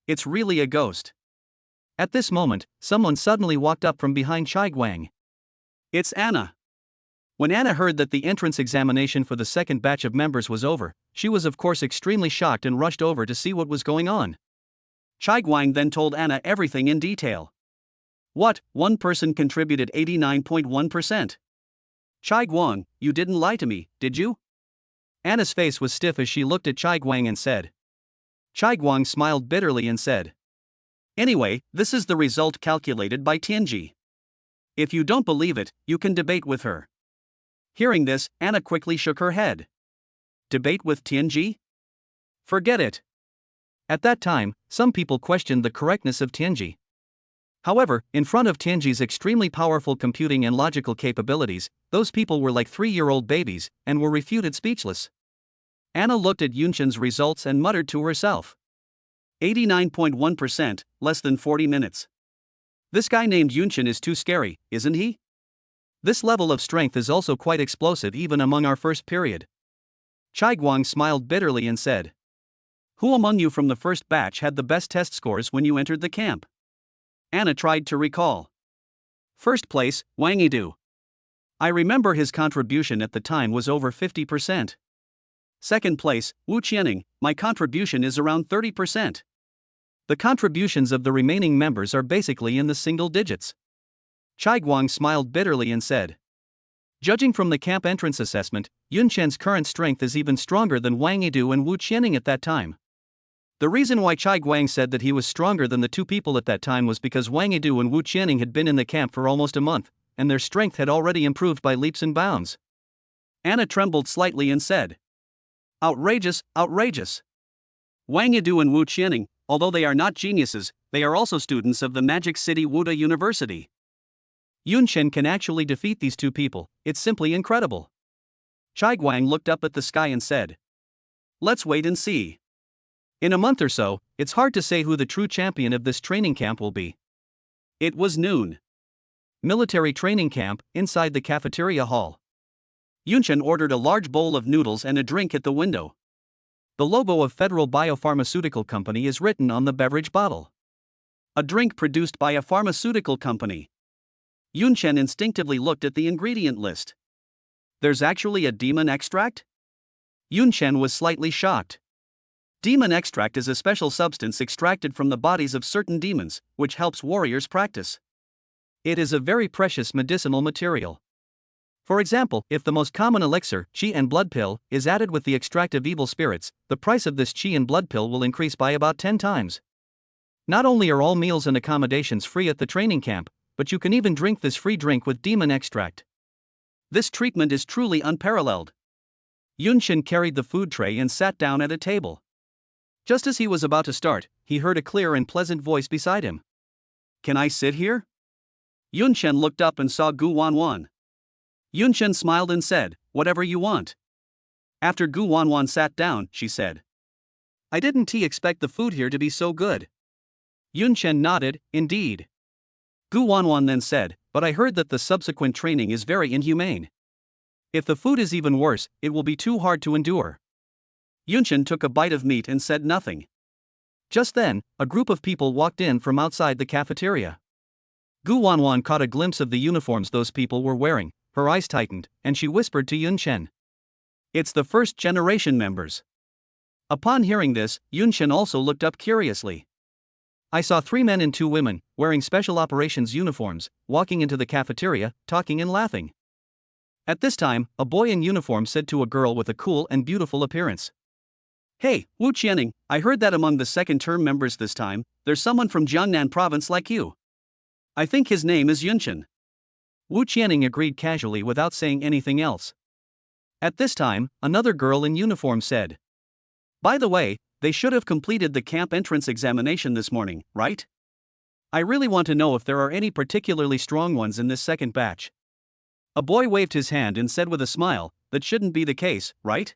"It's really a ghost." At this moment, someone suddenly walked up from behind Chai Guang. It's Anna. When Anna heard that the entrance examination for the second batch of members was over, she was of course extremely shocked and rushed over to see what was going on. Chai Guang then told Anna everything in detail. "What, one person contributed 89.1%? Chai Guang, you didn't lie to me, did you?" Anna's face was stiff as she looked at Chai Guang and said. Chai Guang smiled bitterly and said, "Anyway, this is the result calculated by Tianji. If you don't believe it, you can debate with her." Hearing this, Anna quickly shook her head. Debate with Tianji? Forget it. At that time, some people questioned the correctness of Tianji. However, in front of Tianji's extremely powerful computing and logical capabilities, those people were like 3-year-old babies, and were refuted speechless. Anna looked at Yun Chen's results and muttered to herself. 89.1%, less than 40 minutes. This guy named Yun Chen is too scary, isn't he? This level of strength is also quite explosive even among our first period. Chai Guang smiled bitterly and said, "Who among you from the first batch had the best test scores when you entered the camp?" Anna tried to recall. First place, Wang Yidu. I remember his contribution at the time was over 50%. Second place, Wu Qianing, my contribution is around 30%. The contributions of the remaining members are basically in the single digits. Chai Guang smiled bitterly and said, "Judging from the camp entrance assessment, Yun Chen's current strength is even stronger than Wang Yidu and Wu Qianing at that time." The reason why Chai Guang said that he was stronger than the two people at that time was because Wang Yidu and Wu Qianing had been in the camp for almost a month, and their strength had already improved by leaps and bounds. Anna trembled slightly and said, "Outrageous, outrageous. Wang Yidu and Wu Qianing, although they are not geniuses, they are also students of the Magic City Wuda University. Yun Chen can actually defeat these two people, it's simply incredible." Chai Guang looked up at the sky and said, "Let's wait and see. In a month or so, it's hard to say who the true champion of this training camp will be." It was noon. Military training camp, inside the cafeteria hall. Yun Chen ordered a large bowl of noodles and a drink at the window. The logo of Federal Biopharmaceutical Company is written on the beverage bottle. A drink produced by a pharmaceutical company. Yun Chen instinctively looked at the ingredient list. There's actually a demon extract? Yun Chen was slightly shocked. Demon extract is a special substance extracted from the bodies of certain demons, which helps warriors practice. It is a very precious medicinal material. For example, if the most common elixir, qi and blood pill, is added with the extract of evil spirits, the price of this qi and blood pill will increase by about 10 times. Not only are all meals and accommodations free at the training camp, but you can even drink this free drink with demon extract. This treatment is truly unparalleled. Yun Chen carried the food tray and sat down at a table. Just as he was about to start, he heard a clear and pleasant voice beside him. "Can I sit here?" Yun Chen looked up and saw Gu Wanwan. Yun Chen smiled and said, "Whatever you want." After Gu Wanwan sat down, she said, "I didn't expect the food here to be so good." Yun Chen nodded, "Indeed." Gu Wanwan then said, "But I heard that the subsequent training is very inhumane. If the food is even worse, it will be too hard to endure." Yun Chen took a bite of meat and said nothing. Just then, a group of people walked in from outside the cafeteria. Gu Wanwan caught a glimpse of the uniforms those people were wearing, her eyes tightened, and she whispered to Yun Chen. It's the first generation members. Upon hearing this, Yun Chen also looked up curiously. I saw 3 men and 2 women, wearing special operations uniforms, walking into the cafeteria, talking and laughing. At this time, a boy in uniform said to a girl with a cool and beautiful appearance. Hey, Wu Qianing, I heard that among the second-term members this time, there's someone from Jiangnan province like you. I think his name is Yunchen. Wu Qianing agreed casually without saying anything else. At this time, another girl in uniform said. By the way, they should have completed the camp entrance examination this morning, right? I really want to know if there are any particularly strong ones in this second batch. A boy waved his hand and said with a smile, that shouldn't be the case, right?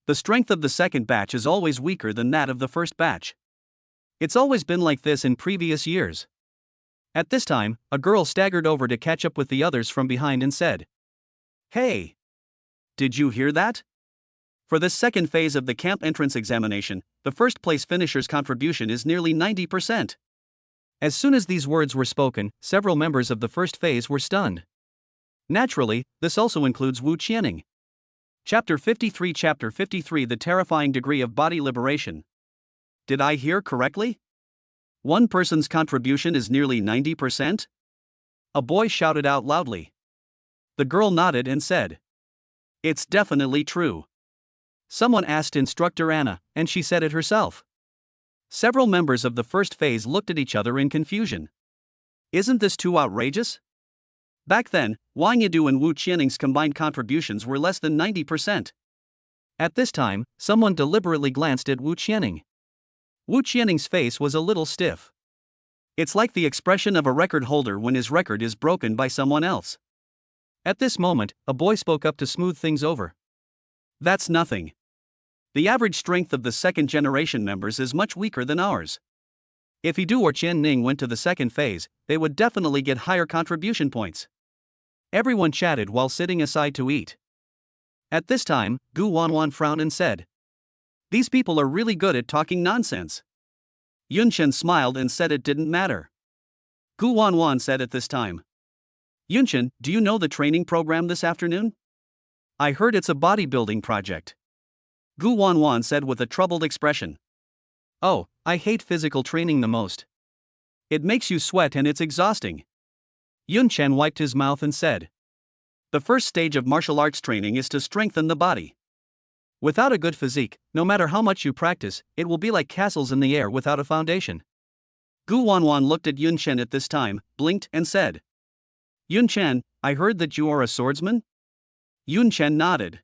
The strength of the second batch is always weaker than that of the first batch. It's always been like this in previous years. At this time, a girl staggered over to catch up with the others from behind and said, Hey! Did you hear that? For this second phase of the camp entrance examination, the first place finisher's contribution is nearly 90%. As soon as these words were spoken, several members of the first phase were stunned. Naturally, this also includes Wu Qianing. Chapter 53 The Terrifying Degree of Body Liberation. Did I hear correctly? One person's contribution is nearly 90%? A boy shouted out loudly. The girl nodded and said, It's definitely true. Someone asked instructor Anna, and she said it herself. Several members of the first phase looked at each other in confusion. Isn't this too outrageous? Back then, Wang Yidu and Wu Qianing's combined contributions were less than 90%. At this time, someone deliberately glanced at Wu Qianing. Wu Qianing's face was a little stiff. It's like the expression of a record holder when his record is broken by someone else. At this moment, a boy spoke up to smooth things over. That's nothing. The average strength of the second generation members is much weaker than ours. If Yidu or Qian Ning went to the second phase, they would definitely get higher contribution points. Everyone chatted while sitting aside to eat. At this time, Gu Wanwan frowned and said, These people are really good at talking nonsense. Yun Chen smiled and said it didn't matter. Gu Wanwan said at this time, Yun Chen, do you know the training program this afternoon? I heard it's a bodybuilding project. Gu Wanwan said with a troubled expression. Oh, I hate physical training the most. It makes you sweat and it's exhausting. Yun Chen wiped his mouth and said, The first stage of martial arts training is to strengthen the body. Without a good physique, no matter how much you practice, it will be like castles in the air without a foundation. Gu Wanwan looked at Yun Chen at this time, blinked and said, Yun Chen, I heard that you are a swordsman? Yun Chen nodded.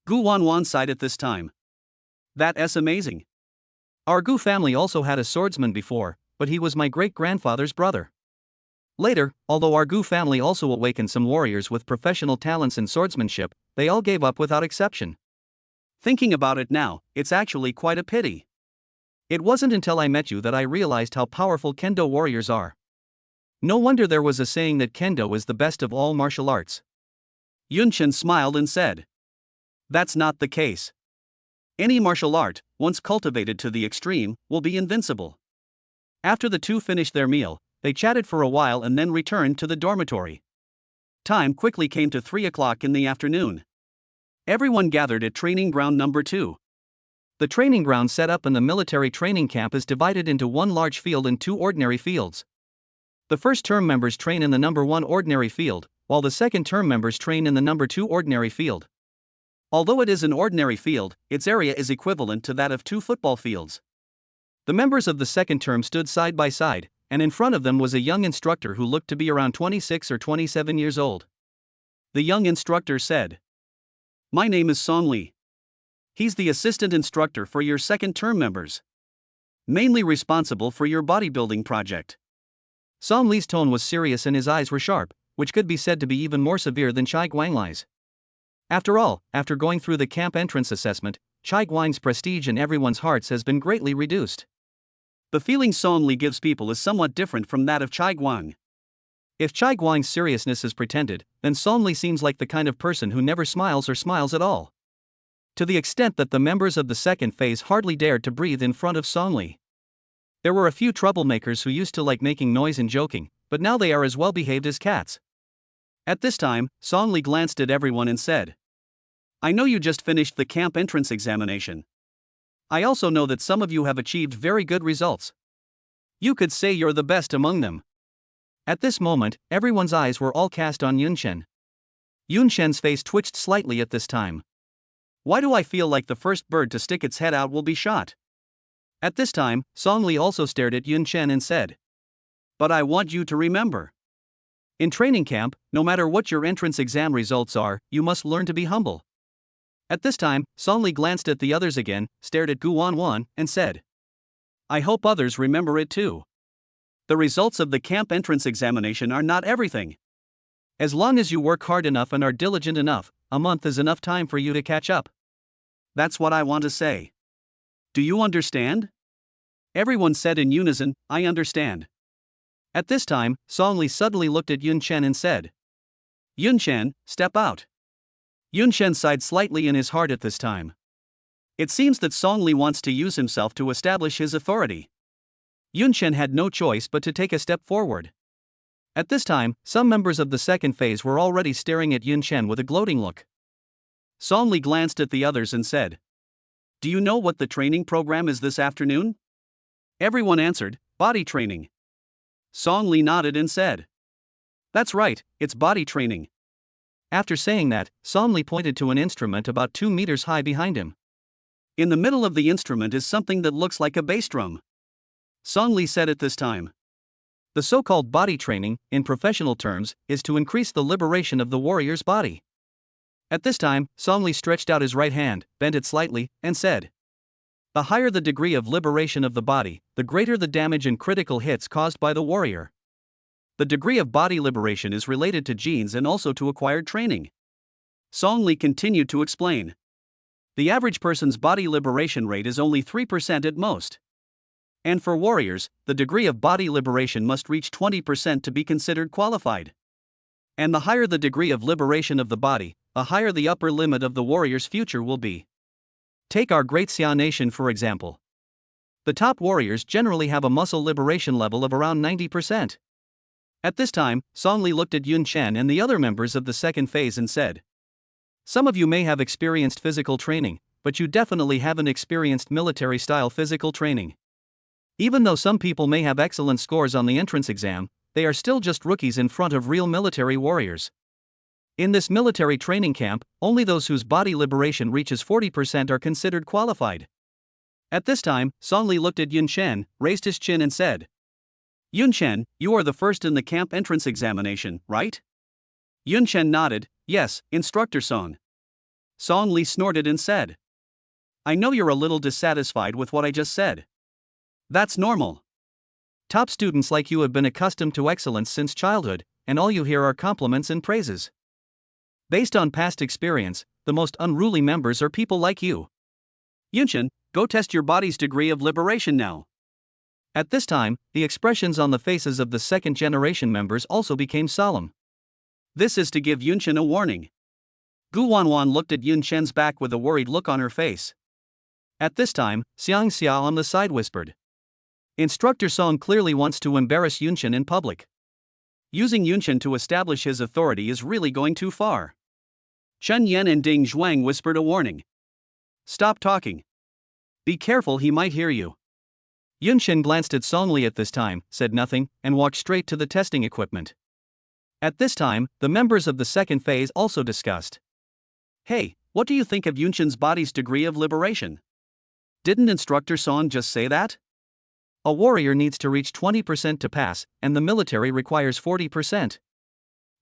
Gu Wanwan sighed at this time. That's amazing. Our Gu family also had a swordsman before, but he was my great-grandfather's brother. Later, although our Gu family also awakened some warriors with professional talents in swordsmanship, they all gave up without exception. Thinking about it now, it's actually quite a pity. It wasn't until I met you that I realized how powerful Kendo warriors are. No wonder there was a saying that Kendo is the best of all martial arts. Yun Chen smiled and said, That's not the case. Any martial art, once cultivated to the extreme, will be invincible. After the two finished their meal, they chatted for a while and then returned to the dormitory. Time quickly came to 3 o'clock in the afternoon. Everyone gathered at training ground number 2. The training ground set up in the military training camp is divided into one large field and 2 ordinary fields. The first term members train in the number 1 ordinary field, while the second term members train in the number 2 ordinary field. Although it is an ordinary field, its area is equivalent to that of 2 football fields. The members of the second term stood side by side, and in front of them was a young instructor who looked to be around 26 or 27 years old. The young instructor said, My name is Song Li. He's the assistant instructor for your second term members. Mainly responsible for your bodybuilding project. Song Li's tone was serious and his eyes were sharp, which could be said to be even more severe than Chai Guanglai's. After all, after going through the camp entrance assessment, Chai Guang's prestige in everyone's hearts has been greatly reduced. The feeling Song Li gives people is somewhat different from that of Chai Guang. If Chai Guang's seriousness is pretended, then Song Li seems like the kind of person who never smiles or smiles at all. To the extent that the members of the second phase hardly dared to breathe in front of Song Li. There were a few troublemakers who used to like making noise and joking, but now they are as well behaved as cats. At this time, Song Li glanced at everyone and said, I know you just finished the camp entrance examination. I also know that some of you have achieved very good results. You could say you're the best among them. At this moment, everyone's eyes were all cast on Yunchen. Yunshen's face twitched slightly at this time. Why do I feel like the first bird to stick its head out will be shot? At this time, Song Li also stared at Yunchen and said, But I want you to remember. In training camp, no matter what your entrance exam results are, you must learn to be humble. At this time, Song Li glanced at the others again, stared at Gu Wanwan, and said, I hope others remember it too. The results of the camp entrance examination are not everything. As long as you work hard enough and are diligent enough, a month is enough time for you to catch up. That's what I want to say. Do you understand? Everyone said in unison, I understand. At this time, Song Li suddenly looked at Yunchen and said, Yunchen, step out. Yunchen sighed slightly in his heart at this time. It seems that Song Li wants to use himself to establish his authority. Yunchen had no choice but to take a step forward. At this time, some members of the second phase were already staring at Yunchen with a gloating look. Song Li glanced at the others and said, Do you know what the training program is this afternoon? Everyone answered, body training. Song Li nodded and said, That's right, it's body training. After saying that, Song Li pointed to an instrument about 2 meters high behind him. In the middle of the instrument is something that looks like a bass drum. Song Li said at this time, The so-called body training, in professional terms, is to increase the liberation of the warrior's body. At this time, Song Li stretched out his right hand, bent it slightly, and said, The higher the degree of liberation of the body, the greater the damage and critical hits caused by the warrior. The degree of body liberation is related to genes and also to acquired training. Song Li continued to explain. The average person's body liberation rate is only 3% at most. And for warriors, the degree of body liberation must reach 20% to be considered qualified. And the higher the degree of liberation of the body, the higher the upper limit of the warrior's future will be. Take our Great Xia Nation for example. The top warriors generally have a muscle liberation level of around 90%. At this time, Song Li looked at Yun Chen and the other members of the second phase and said, Some of you may have experienced physical training, but you definitely haven't experienced military-style physical training. Even though some people may have excellent scores on the entrance exam, they are still just rookies in front of real military warriors. In this military training camp, only those whose body liberation reaches 40% are considered qualified. At this time, Song Li looked at Yun Chen, raised his chin and said, Yun Chen, you are the first in the camp entrance examination, right? Yun Chen nodded, Yes, Instructor Song. Song Li snorted and said, I know you're a little dissatisfied with what I just said. That's normal. Top students like you have been accustomed to excellence since childhood, and all you hear are compliments and praises. Based on past experience, the most unruly members are people like you. Yunchen, go test your body's degree of liberation now. At this time, the expressions on the faces of the second-generation members also became solemn. This is to give Yunchen a warning. Gu Wanwan looked at Yun Chen's back with a worried look on her face. At this time, Xiang Xia on the side whispered, Instructor Song clearly wants to embarrass Yunchen in public. Using Yunchen to establish his authority is really going too far. Chen Yan and Ding Zhuang whispered a warning. Stop talking. Be careful, he might hear you. Yunchen glanced at Song Li at this time, said nothing, and walked straight to the testing equipment. At this time, the members of the second phase also discussed. Hey, what do you think of Yunchen's body's degree of liberation? Didn't Instructor Song just say that? A warrior needs to reach 20% to pass, and the military requires 40%.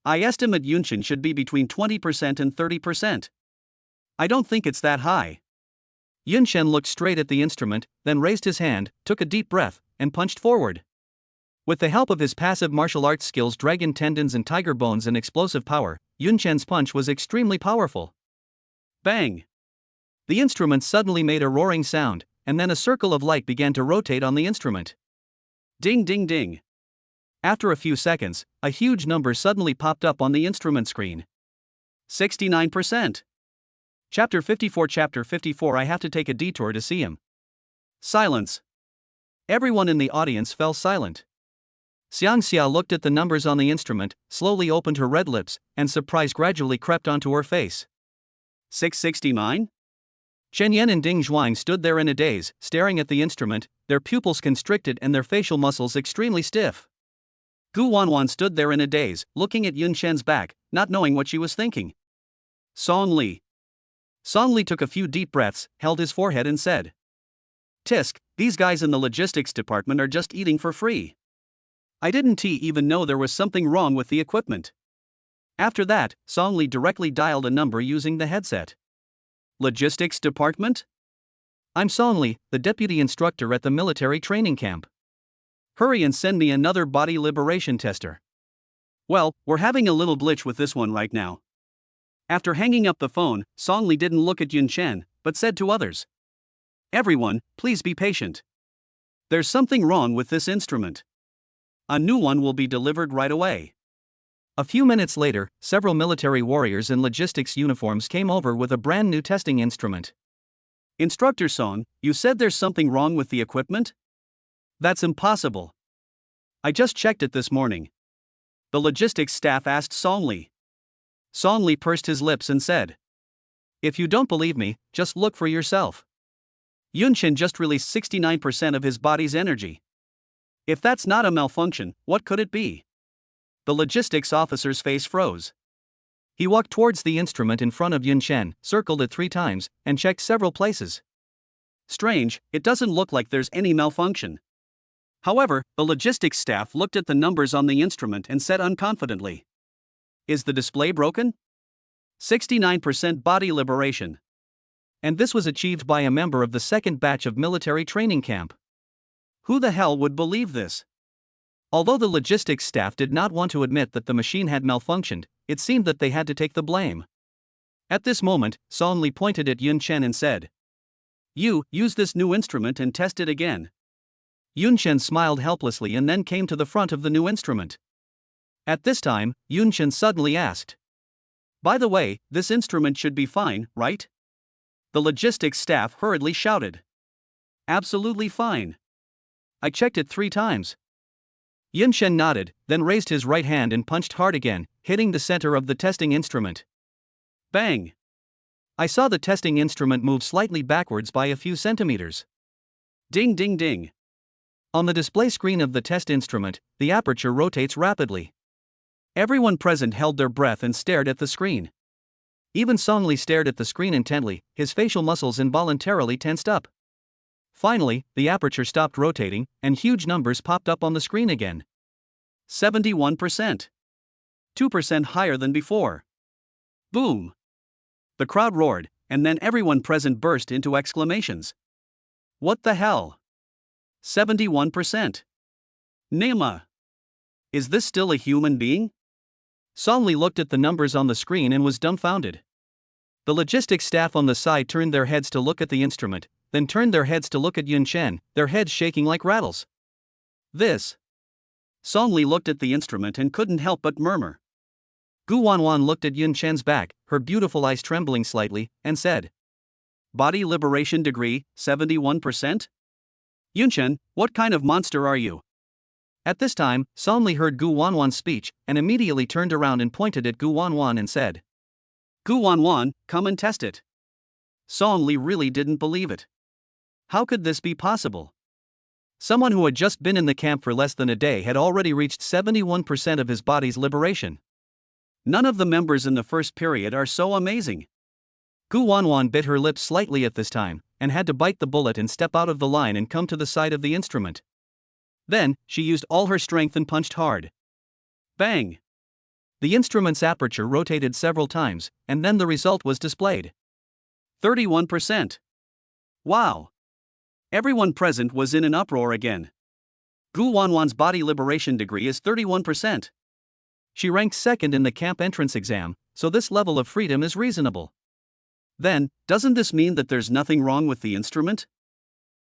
I estimate Yunchen should be between 20% and 30%. I don't think it's that high. Yunchen looked straight at the instrument, then raised his hand, took a deep breath, and punched forward. With the help of his passive martial arts skills, dragon tendons and tiger bones and explosive power, Yunchen's punch was extremely powerful. Bang! The instrument suddenly made a roaring sound, and then a circle of light began to rotate on the instrument. Ding ding ding. After a few seconds, a huge number suddenly popped up on the instrument screen. 69%. Chapter 54. I have to take a detour to see him. Silence. Everyone in the audience fell silent. Xiang Xia looked at the numbers on the instrument, slowly opened her red lips, and surprise gradually crept onto her face. 669? Chen Yan and Ding Zhuang stood there in a daze, staring at the instrument, their pupils constricted and their facial muscles extremely stiff. Gu Wanwan stood there in a daze, looking at Yun Shen's back, not knowing what she was thinking. Song Li. Song Li took a few deep breaths, held his forehead and said, "Tisk, these guys in the logistics department are just eating for free. I didn't even know there was something wrong with the equipment." After that, Song Li directly dialed a number using the headset. Logistics department? I'm Song Li, the deputy instructor at the military training camp. Hurry and send me another body liberation tester. Well, we're having a little glitch with this one right now. After hanging up the phone, Song Li didn't look at Yun Chen, but said to others, "Everyone, please be patient. There's something wrong with this instrument. A new one will be delivered right away." A few minutes later, several military warriors in logistics uniforms came over with a brand new testing instrument. "Instructor Song, you said there's something wrong with the equipment?" "That's impossible. I just checked it this morning." The logistics staff asked Song Li. Song Li pursed his lips and said, "If you don't believe me, just look for yourself. Yun Chen just released 69% of his body's energy. If that's not a malfunction, what could it be?" The logistics officer's face froze. He walked towards the instrument in front of Yun Chen, circled it 3 times, and checked several places. "Strange, it doesn't look like there's any malfunction." However, the logistics staff looked at the numbers on the instrument and said unconfidently, "Is the display broken? 69% body liberation." And this was achieved by a member of the second batch of military training camp. Who the hell would believe this? Although the logistics staff did not want to admit that the machine had malfunctioned, it seemed that they had to take the blame. At this moment, Song Li pointed at Yun Chen and said, "You, use this new instrument and test it again." Yun Chen smiled helplessly and then came to the front of the new instrument. At this time, Yun Chen suddenly asked, "By the way, this instrument should be fine, right?" The logistics staff hurriedly shouted, "Absolutely fine. I checked it 3 times." Yun Chen nodded, then raised his right hand and punched hard again, hitting the center of the testing instrument. Bang! I saw the testing instrument move slightly backwards by a few centimeters. Ding ding ding. On the display screen of the test instrument, the aperture rotates rapidly. Everyone present held their breath and stared at the screen. Even Song Li stared at the screen intently, his facial muscles involuntarily tensed up. Finally, the aperture stopped rotating, and huge numbers popped up on the screen again. 71%. 2% higher than before. Boom! The crowd roared, and then everyone present burst into exclamations. What the hell? 71%. Nema! Is this still a human being? Song Li looked at the numbers on the screen and was dumbfounded. The logistics staff on the side turned their heads to look at the instrument, then turned their heads to look at Yun Chen, their heads shaking like rattles. This. Song Li looked at the instrument and couldn't help but murmur. Gu Wanwan looked at Yun Chen's back, her beautiful eyes trembling slightly, and said, "Body liberation degree, 71%? Yun Chen, what kind of monster are you?" At this time, Song Li heard Gu Wanwan's speech, and immediately turned around and pointed at Gu Wanwan and said, "Gu Wanwan, come and test it." Song Li really didn't believe it. How could this be possible? Someone who had just been in the camp for less than a day had already reached 71% of his body's liberation. None of the members in the first period are so amazing. Gu Wanwan bit her lips slightly at this time, and had to bite the bullet and step out of the line and come to the side of the instrument. Then, she used all her strength and punched hard. Bang! The instrument's aperture rotated several times, and then the result was displayed. 31%. Wow! Everyone present was in an uproar again. Gu Wanwan's body liberation degree is 31%. She ranked second in the camp entrance exam, so this level of freedom is reasonable. Then, doesn't this mean that there's nothing wrong with the instrument?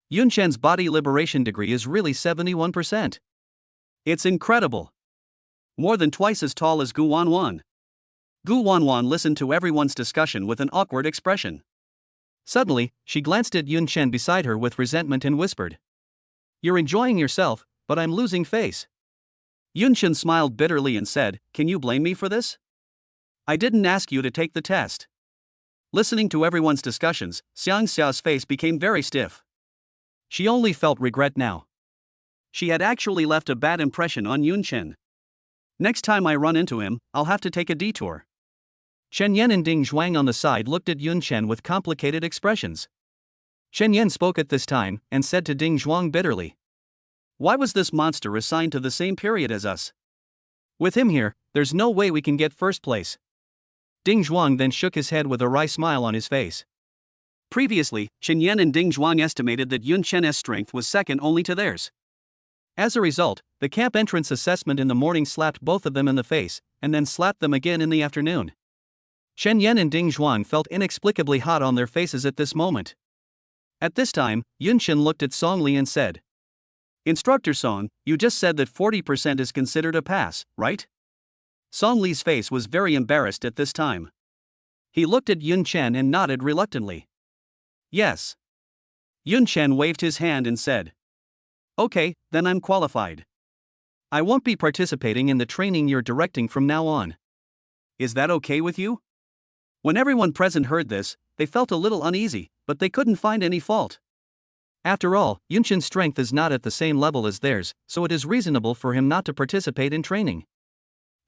Yun Chen's body liberation degree is really 71%. It's incredible. More than twice as tall as Gu Wanwan. Gu Wanwan listened to everyone's discussion with an awkward expression. Suddenly, she glanced at Yun Chen beside her with resentment and whispered, You're enjoying yourself, but I'm losing face. Yunchen smiled bitterly and said, "Can you blame me for this? I didn't ask you to take the test." Listening to everyone's discussions, Xiang Xiao's face became very stiff. She only felt regret now. She had actually left a bad impression on Yunchen. Next time I run into him, I'll have to take a detour. Chen Yan and Ding Zhuang on the side looked at Yunchen with complicated expressions. Chen Yan spoke at this time and said to Ding Zhuang bitterly, "Why was this monster assigned to the same period as us? With him here, there's no way we can get first place." Ding Zhuang then shook his head with a wry smile on his face. Previously, Chen Yan and Ding Zhuang estimated that Yunchen's strength was second only to theirs. As a result, the camp entrance assessment in the morning slapped both of them in the face, and then slapped them again in the afternoon. Chen Yan and Ding Zhuang felt inexplicably hot on their faces at this moment. At this time, Yunchen looked at Song Li and said, "Instructor Song, you just said that 40% is considered a pass, right?" Song Li's face was very embarrassed at this time. He looked at Yunchen and nodded reluctantly. "Yes." Yunchen waved his hand and said, "Okay, then I'm qualified. I won't be participating in the training you're directing from now on. Is that okay with you?" When everyone present heard this, they felt a little uneasy, but they couldn't find any fault. After all, Yunchen's strength is not at the same level as theirs, so it is reasonable for him not to participate in training.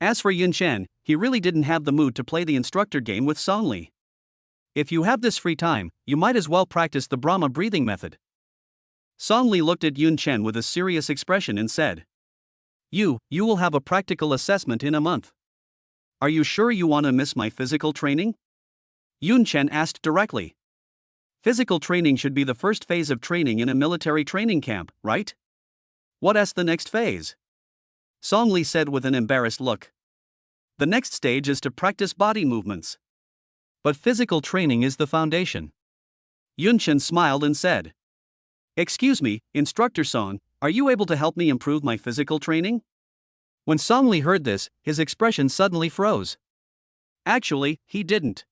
As for Yunchen, he really didn't have the mood to play the instructor game with Song Li. If you have this free time, you might as well practice the Brahma breathing method. Song Li looked at Yunchen with a serious expression and said, You will have a practical assessment in a month. Are you sure you want to miss my physical training?" Yunchen asked directly. Physical training should be the first phase of training in a military training camp, right? What's the next phase? Song Li said with an embarrassed look. The next stage is to practice body movements. But physical training is the foundation. Yunchen smiled and said, "Excuse me, Instructor Song, are you able to help me improve my physical training?" When Song Li heard this, his expression suddenly froze. Actually, he didn't.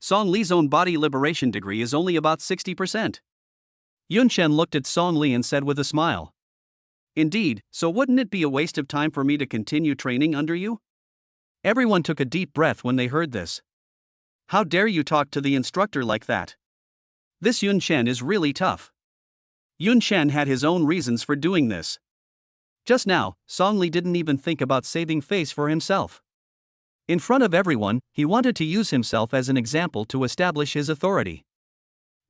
Song Li's own body liberation degree is only about 60%. Yunchen looked at Song Li and said with a smile, "Indeed, so wouldn't it be a waste of time for me to continue training under you?" Everyone took a deep breath when they heard this. How dare you talk to the instructor like that? This Yunchen is really tough. Yunchen had his own reasons for doing this. Just now, Song Li didn't even think about saving face for himself. In front of everyone, he wanted to use himself as an example to establish his authority.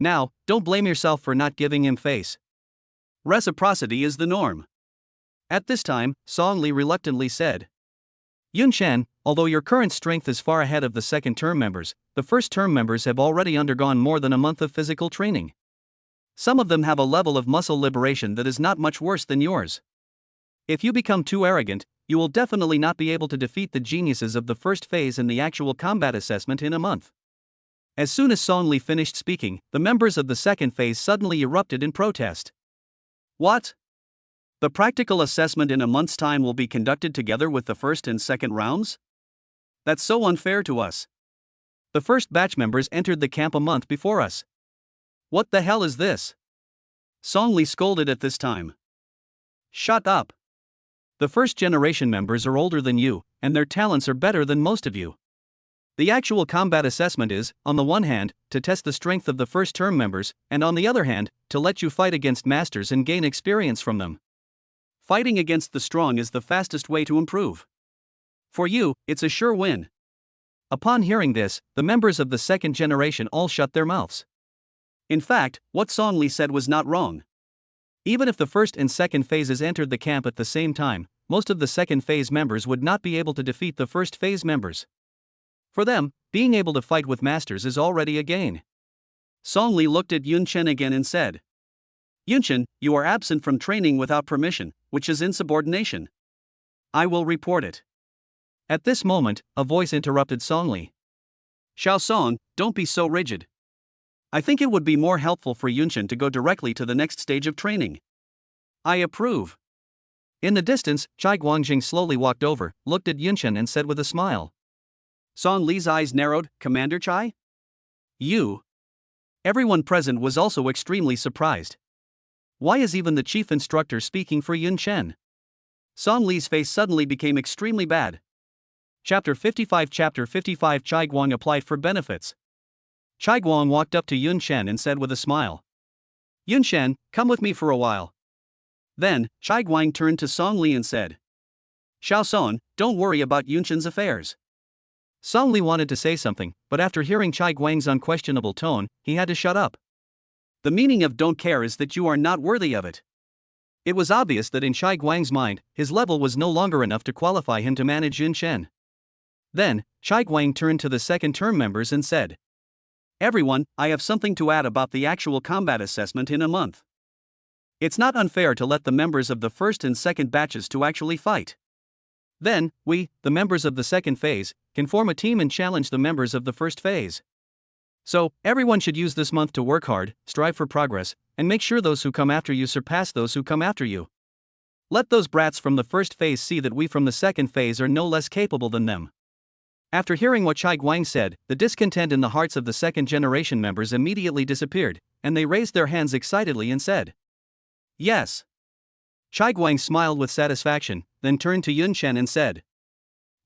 Now, don't blame yourself for not giving him face. Reciprocity is the norm. At this time, Song Li reluctantly said, "Yunchen, although your current strength is far ahead of the second-term members, the first-term members have already undergone more than a month of physical training. Some of them have a level of muscle liberation that is not much worse than yours. If you become too arrogant, you will definitely not be able to defeat the geniuses of the first phase in the actual combat assessment in a month." As soon as Song Li finished speaking, the members of the second phase suddenly erupted in protest. What? The practical assessment in a month's time will be conducted together with the first and second rounds? That's so unfair to us. The first batch members entered the camp a month before us. What the hell is this? Song Li scolded at this time. Shut up. The first generation members are older than you, and their talents are better than most of you. The actual combat assessment is, on the one hand, to test the strength of the first term members, and on the other hand, to let you fight against masters and gain experience from them. Fighting against the strong is the fastest way to improve. For you, it's a sure win. Upon hearing this, the members of the second generation all shut their mouths. In fact, what Song Li said was not wrong. Even if the first and second phases entered the camp at the same time, most of the second phase members would not be able to defeat the first phase members. For them, being able to fight with masters is already a gain. Song Li looked at Yunchen again and said, Yunchen, you are absent from training without permission, which is insubordination. I will report it. At this moment, a voice interrupted Song Li. Xiao Song, don't be so rigid. I think it would be more helpful for Yunchen to go directly to the next stage of training. I approve. In the distance, Chai Guangjing slowly walked over, looked at Yunchen and said with a smile. Song Li's eyes narrowed, Commander Chai? You? Everyone present was also extremely surprised. Why is even the chief instructor speaking for Yun Chen? Song Li's face suddenly became extremely bad. Chapter 55 Chai Guang applied for benefits. Chai Guang walked up to Yun Chen and said with a smile, Yun Chen, come with me for a while. Then, Chai Guang turned to Song Li and said, Xiao Son, don't worry about Yun Chen's affairs. Song Li wanted to say something, but after hearing Chai Guang's unquestionable tone, he had to shut up. The meaning of don't care is that you are not worthy of it. It was obvious that in Chai Guang's mind, his level was no longer enough to qualify him to manage Yun Chen. Then, Chai Guang turned to the second-term members and said, Everyone, I have something to add about the actual combat assessment in a month. It's not unfair to let the members of the first and second batches to actually fight. Then, we, the members of the second phase, can form a team and challenge the members of the first phase. So, everyone should use this month to work hard, strive for progress, and make sure those who come after you surpass those who come after you. Let those brats from the first phase see that we from the second phase are no less capable than them. After hearing what Chai Guang said, the discontent in the hearts of the second-generation members immediately disappeared, and they raised their hands excitedly and said, Yes. Chai Guang smiled with satisfaction, then turned to Yun Chen and said,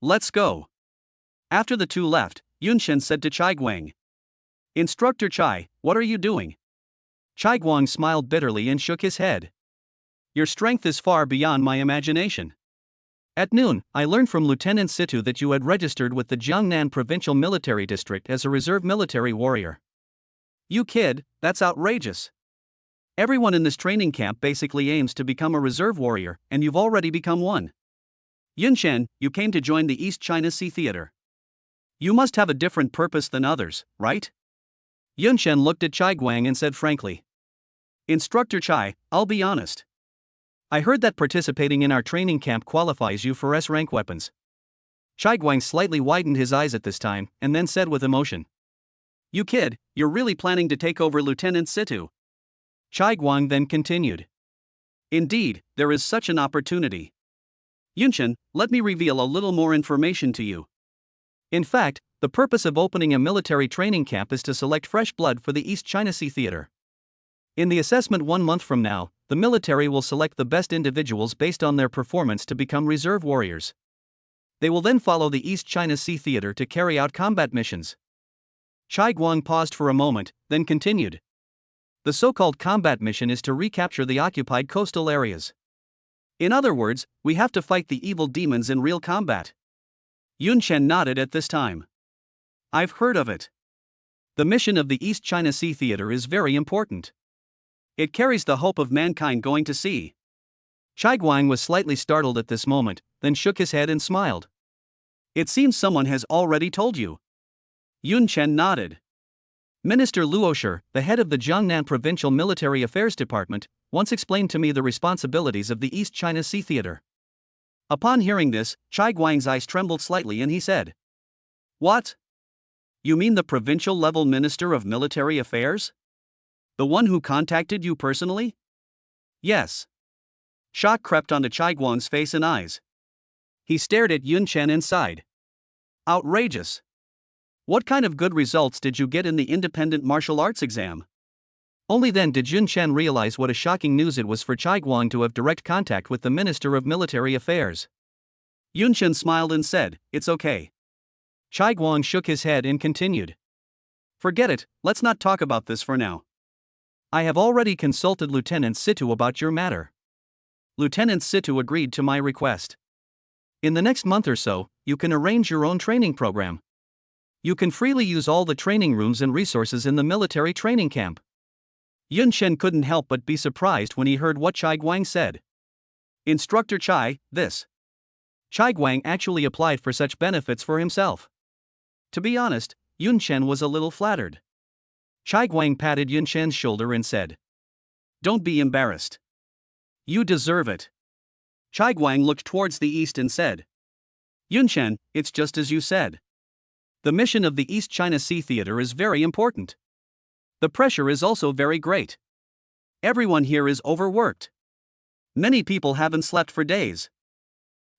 Let's go. After the two left, Yun Chen said to Chai Guang, Instructor Chai, what are you doing? Chai Guang smiled bitterly and shook his head. Your strength is far beyond my imagination. At noon, I learned from Lieutenant Situ that you had registered with the Jiangnan Provincial Military District as a reserve military warrior. You kid, that's outrageous. Everyone in this training camp basically aims to become a reserve warrior, and you've already become one. Yun Chen, you came to join the East China Sea Theater. You must have a different purpose than others, right? Yun Chen looked at Chai Guang and said frankly, Instructor Chai, I'll be honest. I heard that participating in our training camp qualifies you for S-rank weapons. Chai Guang slightly widened his eyes at this time, and then said with emotion, You kid, you're really planning to take over Lieutenant Situ. Chai Guang then continued, Indeed, there is such an opportunity. Yun Chen, let me reveal a little more information to you. In fact, the purpose of opening a military training camp is to select fresh blood for the East China Sea Theater. In the assessment 1 month from now, the military will select the best individuals based on their performance to become reserve warriors. They will then follow the East China Sea Theater to carry out combat missions. Chai Guang paused for a moment, then continued. The so-called combat mission is to recapture the occupied coastal areas. In other words, we have to fight the evil demons in real combat. Yun Chen nodded at this time. I've heard of it. The mission of the East China Sea Theater is very important. It carries the hope of mankind going to sea. Chai Guang was slightly startled at this moment, then shook his head and smiled. It seems someone has already told you. Yun Chen nodded. Minister Luosher, the head of the Jiangnan Provincial Military Affairs Department, once explained to me the responsibilities of the East China Sea Theater. Upon hearing this, Chai Guang's eyes trembled slightly and he said, What? You mean the provincial-level Minister of Military Affairs? The one who contacted you personally? Yes. Shock crept onto Chai Guang's face and eyes. He stared at Yun Chen and sighed. Outrageous. What kind of good results did you get in the independent martial arts exam? Only then did Yun Chen realize what a shocking news it was for Chai Guang to have direct contact with the Minister of Military Affairs. Yun Chen smiled and said, It's okay. Chai Guang shook his head and continued. Forget it, let's not talk about this for now. I have already consulted Lieutenant Situ about your matter. Lieutenant Situ agreed to my request. In the next month or so, you can arrange your own training program. You can freely use all the training rooms and resources in the military training camp. Yun Chen couldn't help but be surprised when he heard what Chai Guang said. Instructor Chai, this. Chai Guang actually applied for such benefits for himself. To be honest, Yun Chen was a little flattered. Chai Guang patted Yun Chen's shoulder and said, Don't be embarrassed. You deserve it. Chai Guang looked towards the east and said, Yun Chen, it's just as you said. The mission of the East China Sea Theater is very important. The pressure is also very great. Everyone here is overworked. Many people haven't slept for days.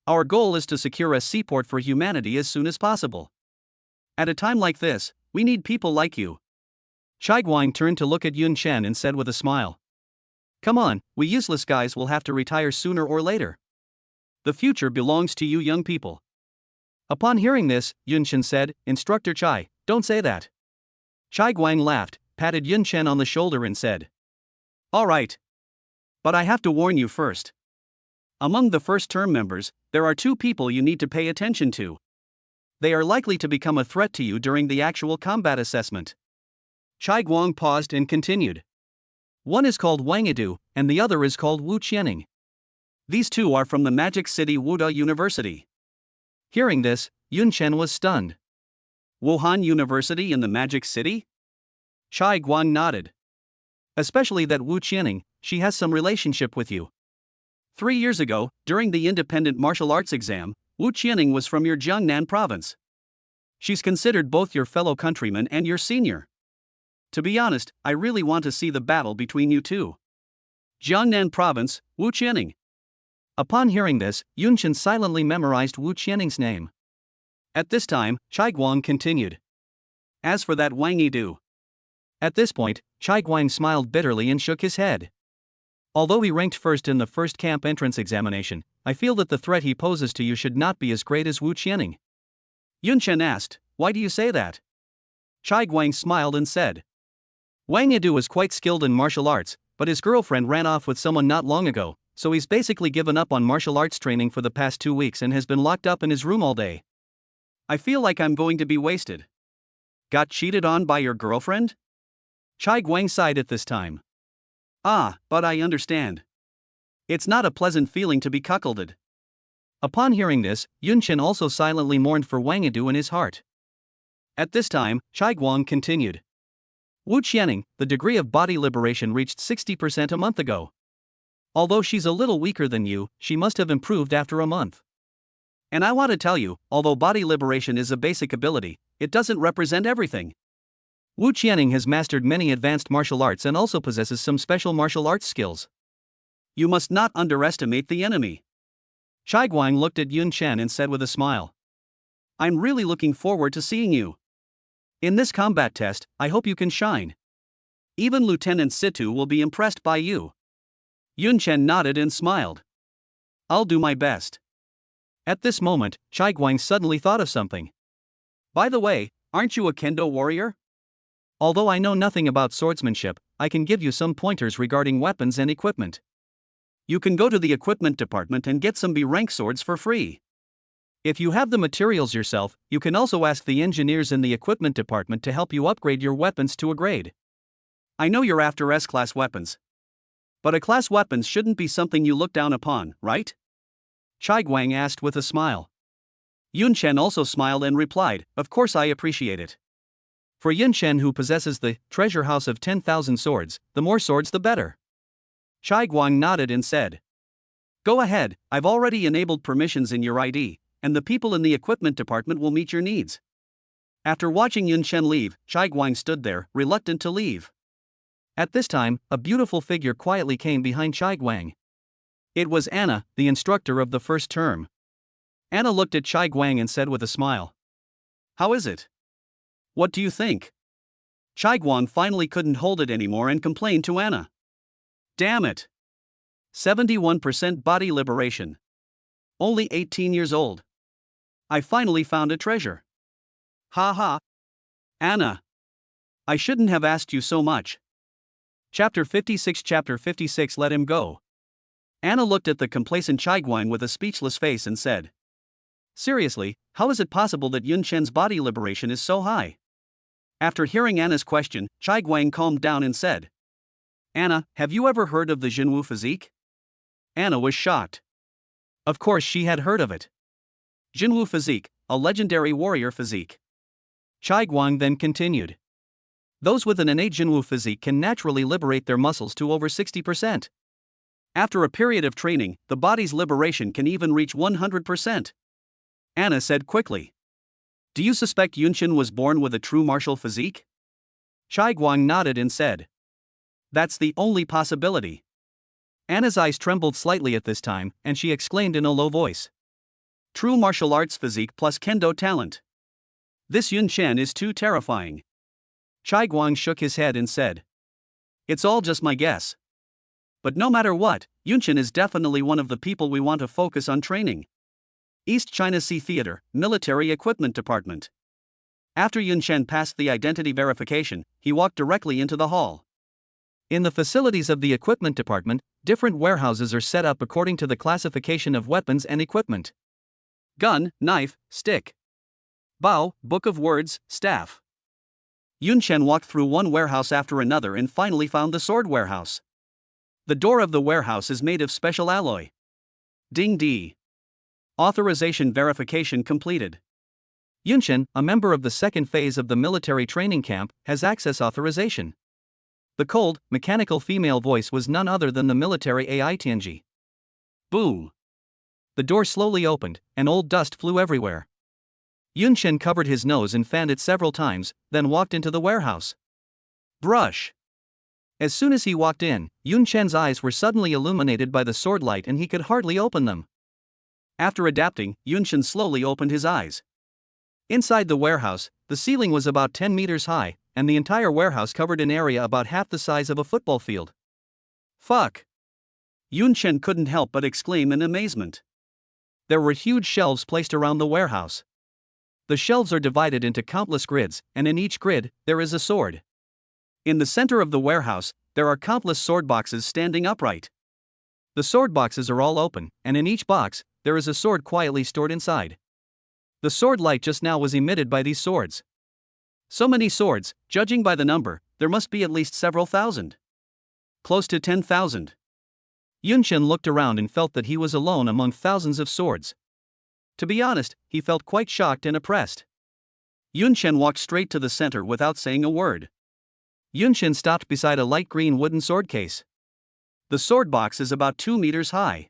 Our goal is to secure a seaport for humanity as soon as possible. At a time like this, we need people like you. Chai Guang turned to look at Yun Chen and said with a smile, Come on, we useless guys will have to retire sooner or later. The future belongs to you young people. Upon hearing this, Yunchen said, Instructor Chai, don't say that. Chai Guang laughed, patted Yunchen on the shoulder and said, all right. But I have to warn you first. Among the first term members, there are two people you need to pay attention to. They are likely to become a threat to you during the actual combat assessment. Chai Guang paused and continued. One is called Wang Yidu, and the other is called Wu Qianing. These two are from the Magic City Wuda University. Hearing this, Yunchen was stunned. Wuhan University in the Magic City? Chai Guang nodded. Especially that Wu Qianing, she has some relationship with you. 3 years ago, during the independent martial arts exam, Wu Qianing was from your Jiangnan province. She's considered both your fellow countryman and your senior. To be honest, I really want to see the battle between you two. Jiangnan province, Wu Qianing. Upon hearing this, Yunchen silently memorized Wu Qianing's name. At this time, Chai Guang continued. As for that Wang Yidu. At this point, Chai Guang smiled bitterly and shook his head. Although he ranked first in the first camp entrance examination, I feel that the threat he poses to you should not be as great as Wu Qianing. Yunchen asked, why do you say that? Chai Guang smiled and said. Wang Yidu is quite skilled in martial arts, but his girlfriend ran off with someone not long ago, so he's basically given up on martial arts training for the past 2 weeks and has been locked up in his room all day. I feel like I'm going to be wasted. Got cheated on by your girlfriend? Chai Guang sighed at this time. Ah, but I understand. It's not a pleasant feeling to be cuckolded. Upon hearing this, Yunchen also silently mourned for Wang Yidu in his heart. At this time, Chai Guang continued. Wu Qianing, the degree of body liberation reached 60% a month ago. Although she's a little weaker than you, she must have improved after a month. And I want to tell you, although body liberation is a basic ability, it doesn't represent everything. Wu Qianing has mastered many advanced martial arts and also possesses some special martial arts skills. You must not underestimate the enemy. Chai Guang looked at Yunchen and said with a smile. I'm really looking forward to seeing you. In this combat test, I hope you can shine. Even Lieutenant Situ will be impressed by you. Yunchen nodded and smiled. I'll do my best. At this moment, Chai Guang suddenly thought of something. By the way, aren't you a kendo warrior? Although I know nothing about swordsmanship, I can give you some pointers regarding weapons and equipment. You can go to the equipment department and get some B-rank swords for free. If you have the materials yourself, you can also ask the engineers in the equipment department to help you upgrade your weapons to a grade. I know you're after S-class weapons. But A-class weapons shouldn't be something you look down upon, right? Chai Guang asked with a smile. Yunchen also smiled and replied, of course I appreciate it. For Yunchen, who possesses the treasure house of 10,000 swords, the more swords the better. Chai Guang nodded and said. Go ahead, I've already enabled permissions in your ID, and the people in the equipment department will meet your needs. After watching Yunchen leave, Chai Guang stood there, reluctant to leave. At this time, a beautiful figure quietly came behind Chai Guang. It was Anna, the instructor of the first term. Anna looked at Chai Guang and said with a smile. How is it? What do you think? Chai Guang finally couldn't hold it anymore and complained to Anna. Damn it! 71% body liberation. Only 18 years old. I finally found a treasure. Ha ha. Anna. I shouldn't have asked you so much. Chapter 56 Let him go. Anna looked at the complacent Chai Guang with a speechless face and said. Seriously, how is it possible that Yunchen's body liberation is so high? After hearing Anna's question, Chai Guang calmed down and said. Anna, have you ever heard of the Jinwu physique? Anna was shocked. Of course she had heard of it. Jinwu physique, a legendary warrior physique. Chai Guang then continued. Those with an innate Jinwu physique can naturally liberate their muscles to over 60%. After a period of training, the body's liberation can even reach 100%. Anna said quickly. Do you suspect Yunchen was born with a true martial physique? Chai Guang nodded and said. That's the only possibility. Anna's eyes trembled slightly at this time, and she exclaimed in a low voice. True martial arts physique plus kendo talent. This Yunchen is too terrifying. Chai Guang shook his head and said. It's all just my guess. But no matter what, Yunchen is definitely one of the people we want to focus on training. East China Sea Theater, Military Equipment Department. After Yunchen passed the identity verification, he walked directly into the hall. In the facilities of the equipment department, different warehouses are set up according to the classification of weapons and equipment. Gun, knife, stick. Bao, book of words, staff. Yunchen walked through one warehouse after another and finally found the sword warehouse. The door of the warehouse is made of special alloy. Ding D. Authorization verification completed. Yunchen, a member of the second phase of the military training camp, has access authorization. The cold, mechanical female voice was none other than the military AI Tianji. Boom. The door slowly opened, and old dust flew everywhere. Yunchen covered his nose and fanned it several times, then walked into the warehouse. Brush. As soon as he walked in, Yunchen's eyes were suddenly illuminated by the sword light and he could hardly open them. After adapting, Yunchen slowly opened his eyes. Inside the warehouse, the ceiling was about 10 meters high, and the entire warehouse covered an area about half the size of a football field. Fuck! Yunchen couldn't help but exclaim in amazement. There were huge shelves placed around the warehouse. The shelves are divided into countless grids, and in each grid, there is a sword. In the center of the warehouse, there are countless sword boxes standing upright. The sword boxes are all open, and in each box, there is a sword quietly stored inside. The sword light just now was emitted by these swords. So many swords, judging by the number, there must be at least several thousand. Close to 10,000. Yunchen looked around and felt that he was alone among thousands of swords. To be honest, he felt quite shocked and oppressed. Yunchen walked straight to the center without saying a word. Yunchen stopped beside a light green wooden sword case. The sword box is about 2 meters high.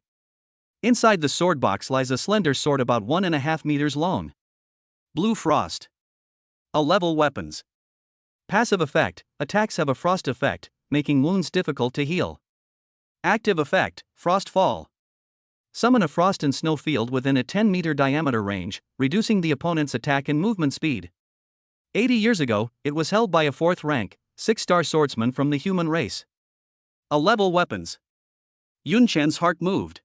Inside the sword box lies a slender sword about 1.5 meters long. Blue Frost. A-level weapons. Passive effect, attacks have a frost effect, making wounds difficult to heal. Active effect, frost fall. Summon a frost and snow field within a 10-meter diameter range, reducing the opponent's attack and movement speed. 80 years ago, it was held by a 4th rank, 6-star swordsman from the human race. A-level weapons. Yunchen's heart moved.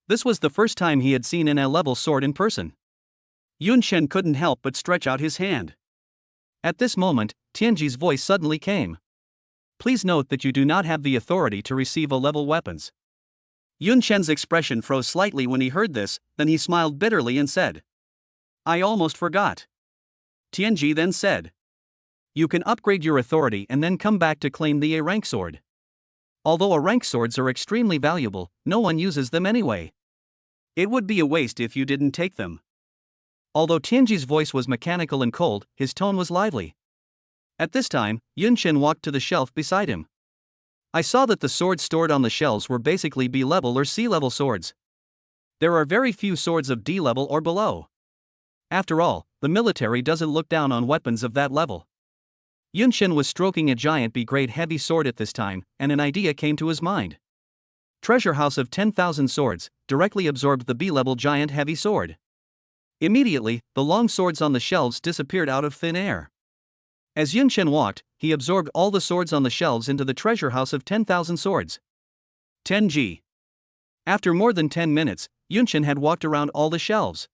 This was the first time he had seen an A-level sword in person. Yunchen couldn't help but stretch out his hand. At this moment, Tianji's voice suddenly came. Please note that you do not have the authority to receive A-level weapons. Yunchen's expression froze slightly when he heard this, then he smiled bitterly and said, I almost forgot. Tianji then said, you can upgrade your authority and then come back to claim the A-rank sword. Although A-rank swords are extremely valuable, no one uses them anyway. It would be a waste if you didn't take them. Although Tianji's voice was mechanical and cold, his tone was lively. At this time, Yunchen walked to the shelf beside him. I saw that the swords stored on the shelves were basically B-level or C-level swords. There are very few swords of D-level or below. After all, the military doesn't look down on weapons of that level. Yunchen was stroking a giant B-grade heavy sword at this time, and an idea came to his mind. Treasure house of 10,000 swords, directly absorbed the B-level giant heavy sword. Immediately, the long swords on the shelves disappeared out of thin air. As Yunchen walked, he absorbed all the swords on the shelves into the treasure house of 10,000 swords. 10G. After more than 10 minutes, Yunchen had walked around all the shelves.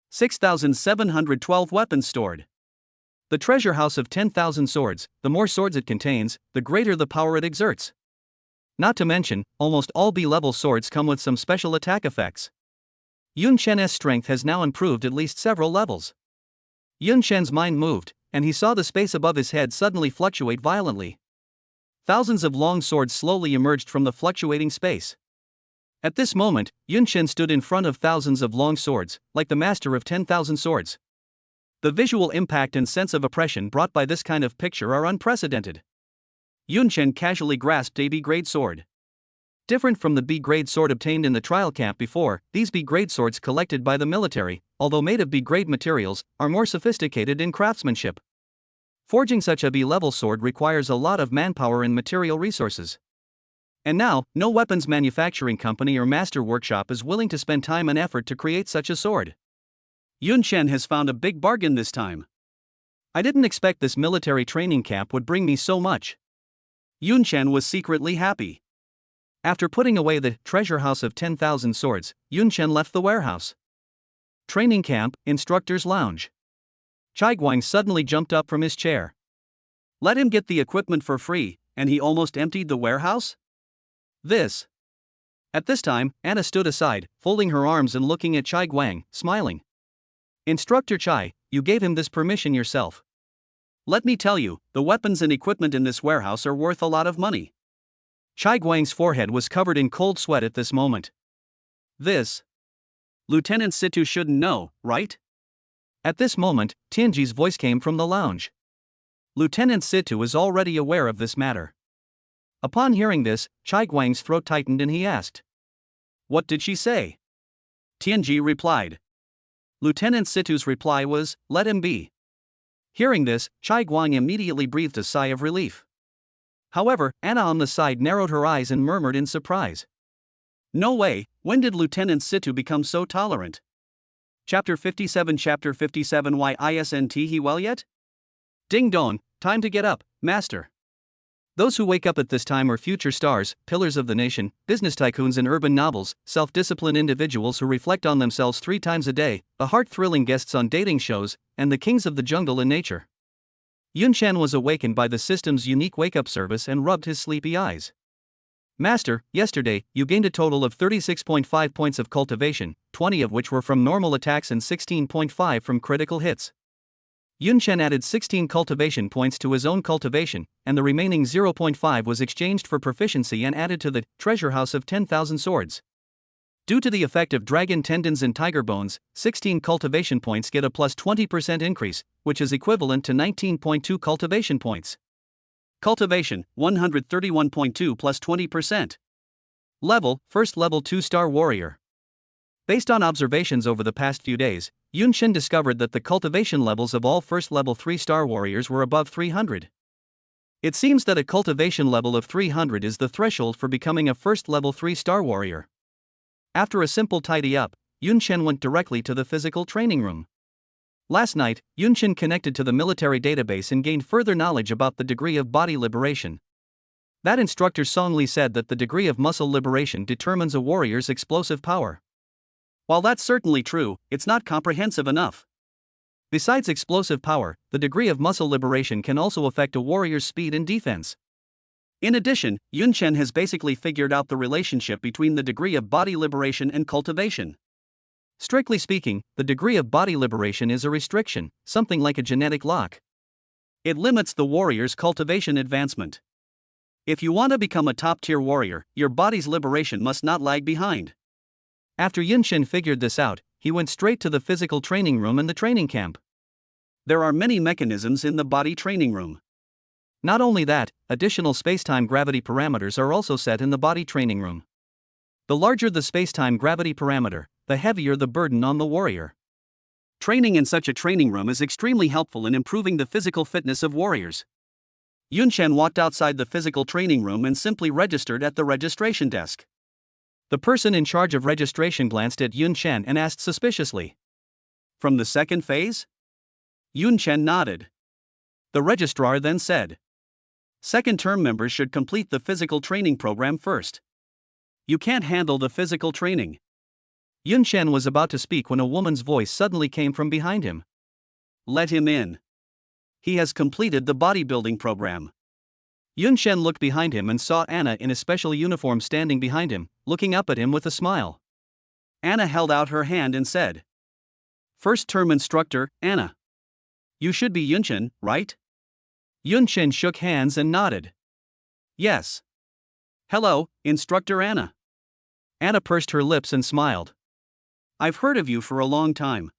6,712 weapons stored. The treasure house of 10,000 swords, the more swords it contains, the greater the power it exerts. Not to mention, almost all B-level swords come with some special attack effects. Yunchen's strength has now improved at least several levels. Yunchen's mind moved, and he saw the space above his head suddenly fluctuate violently. Thousands of long swords slowly emerged from the fluctuating space. At this moment, Yunchen stood in front of thousands of long swords, like the master of 10,000 swords. The visual impact and sense of oppression brought by this kind of picture are unprecedented. Yunchen casually grasped a B-grade sword. Different from the B-grade sword obtained in the trial camp before, these B-grade swords collected by the military, although made of B-grade materials, are more sophisticated in craftsmanship. Forging such a B-level sword requires a lot of manpower and material resources. And now, no weapons manufacturing company or master workshop is willing to spend time and effort to create such a sword. Yunchen has found a big bargain this time. I didn't expect this military training camp would bring me so much. Yunchen was secretly happy. After putting away the treasure house of 10,000 swords, Yunchen left the warehouse. Training camp, instructor's lounge. Chai Guang suddenly jumped up from his chair. Let him get the equipment for free, and he almost emptied the warehouse? At this time, Anna stood aside, folding her arms and looking at Chai Guang, smiling. Instructor Chai, you gave him this permission yourself. Let me tell you, the weapons and equipment in this warehouse are worth a lot of money. Chai Guang's forehead was covered in cold sweat at this moment. Lieutenant Situ shouldn't know, right? At this moment, Tianji's voice came from the lounge. Lieutenant Situ is already aware of this matter. Upon hearing this, Chai Guang's throat tightened and he asked. What did she say? Tianji replied. Lieutenant Situ's reply was, let him be. Hearing this, Chai Guang immediately breathed a sigh of relief. However, Anna on the side narrowed her eyes and murmured in surprise. No way, when did Lieutenant Situ become so tolerant? Chapter 57 Why isn't he well yet? Ding dong, time to get up, master. Those who wake up at this time are future stars, pillars of the nation, business tycoons and urban nobles, self-disciplined individuals who reflect on themselves 3 times a day, the heart-thrilling guests on dating shows, and the kings of the jungle in nature. Yunchen was awakened by the system's unique wake-up service and rubbed his sleepy eyes. Master, yesterday, you gained a total of 36.5 points of cultivation, 20 of which were from normal attacks and 16.5 from critical hits. Yunchen added 16 cultivation points to his own cultivation, and the remaining 0.5 was exchanged for proficiency and added to the treasure house of 10,000 swords. Due to the effect of dragon tendons and tiger bones, 16 cultivation points get a plus 20% increase, which is equivalent to 19.2 cultivation points. Cultivation, 131.2 plus 20%. Level, first level 2-star warrior. Based on observations over the past few days, Yunchen discovered that the cultivation levels of all first level 3-star warriors were above 300. It seems that a cultivation level of 300 is the threshold for becoming a first level 3-star warrior. After a simple tidy up, Yunchen went directly to the physical training room. Last night, Yunchen connected to the military database and gained further knowledge about the degree of body liberation. That instructor Song Li said that the degree of muscle liberation determines a warrior's explosive power. While that's certainly true, it's not comprehensive enough. Besides explosive power, the degree of muscle liberation can also affect a warrior's speed and defense. In addition, Yunchen has basically figured out the relationship between the degree of body liberation and cultivation. Strictly speaking, the degree of body liberation is a restriction, something like a genetic lock. It limits the warrior's cultivation advancement. If you want to become a top-tier warrior, your body's liberation must not lag behind. After Yunchen figured this out, he went straight to the physical training room and the training camp. There are many mechanisms in the body training room. Not only that, additional space-time gravity parameters are also set in the body training room. The larger the space-time gravity parameter, the heavier the burden on the warrior. Training in such a training room is extremely helpful in improving the physical fitness of warriors. Yunchen walked outside the physical training room and simply registered at the registration desk. The person in charge of registration glanced at Yunchen and asked suspiciously, "From the second phase?" Yunchen nodded. The registrar then said, "Second-term members should complete the physical training program first. You can't handle the physical training." Yunchen was about to speak when a woman's voice suddenly came from behind him. "Let him in. He has completed the bodybuilding program." Yunchen looked behind him and saw Anna in a special uniform standing behind him, looking up at him with a smile. Anna held out her hand and said, "First-term instructor, Anna. You should be Yunchen, right?" Yunchen shook hands and nodded. "Yes. Hello, Instructor Anna." Anna pursed her lips and smiled. "I've heard of you for a long time.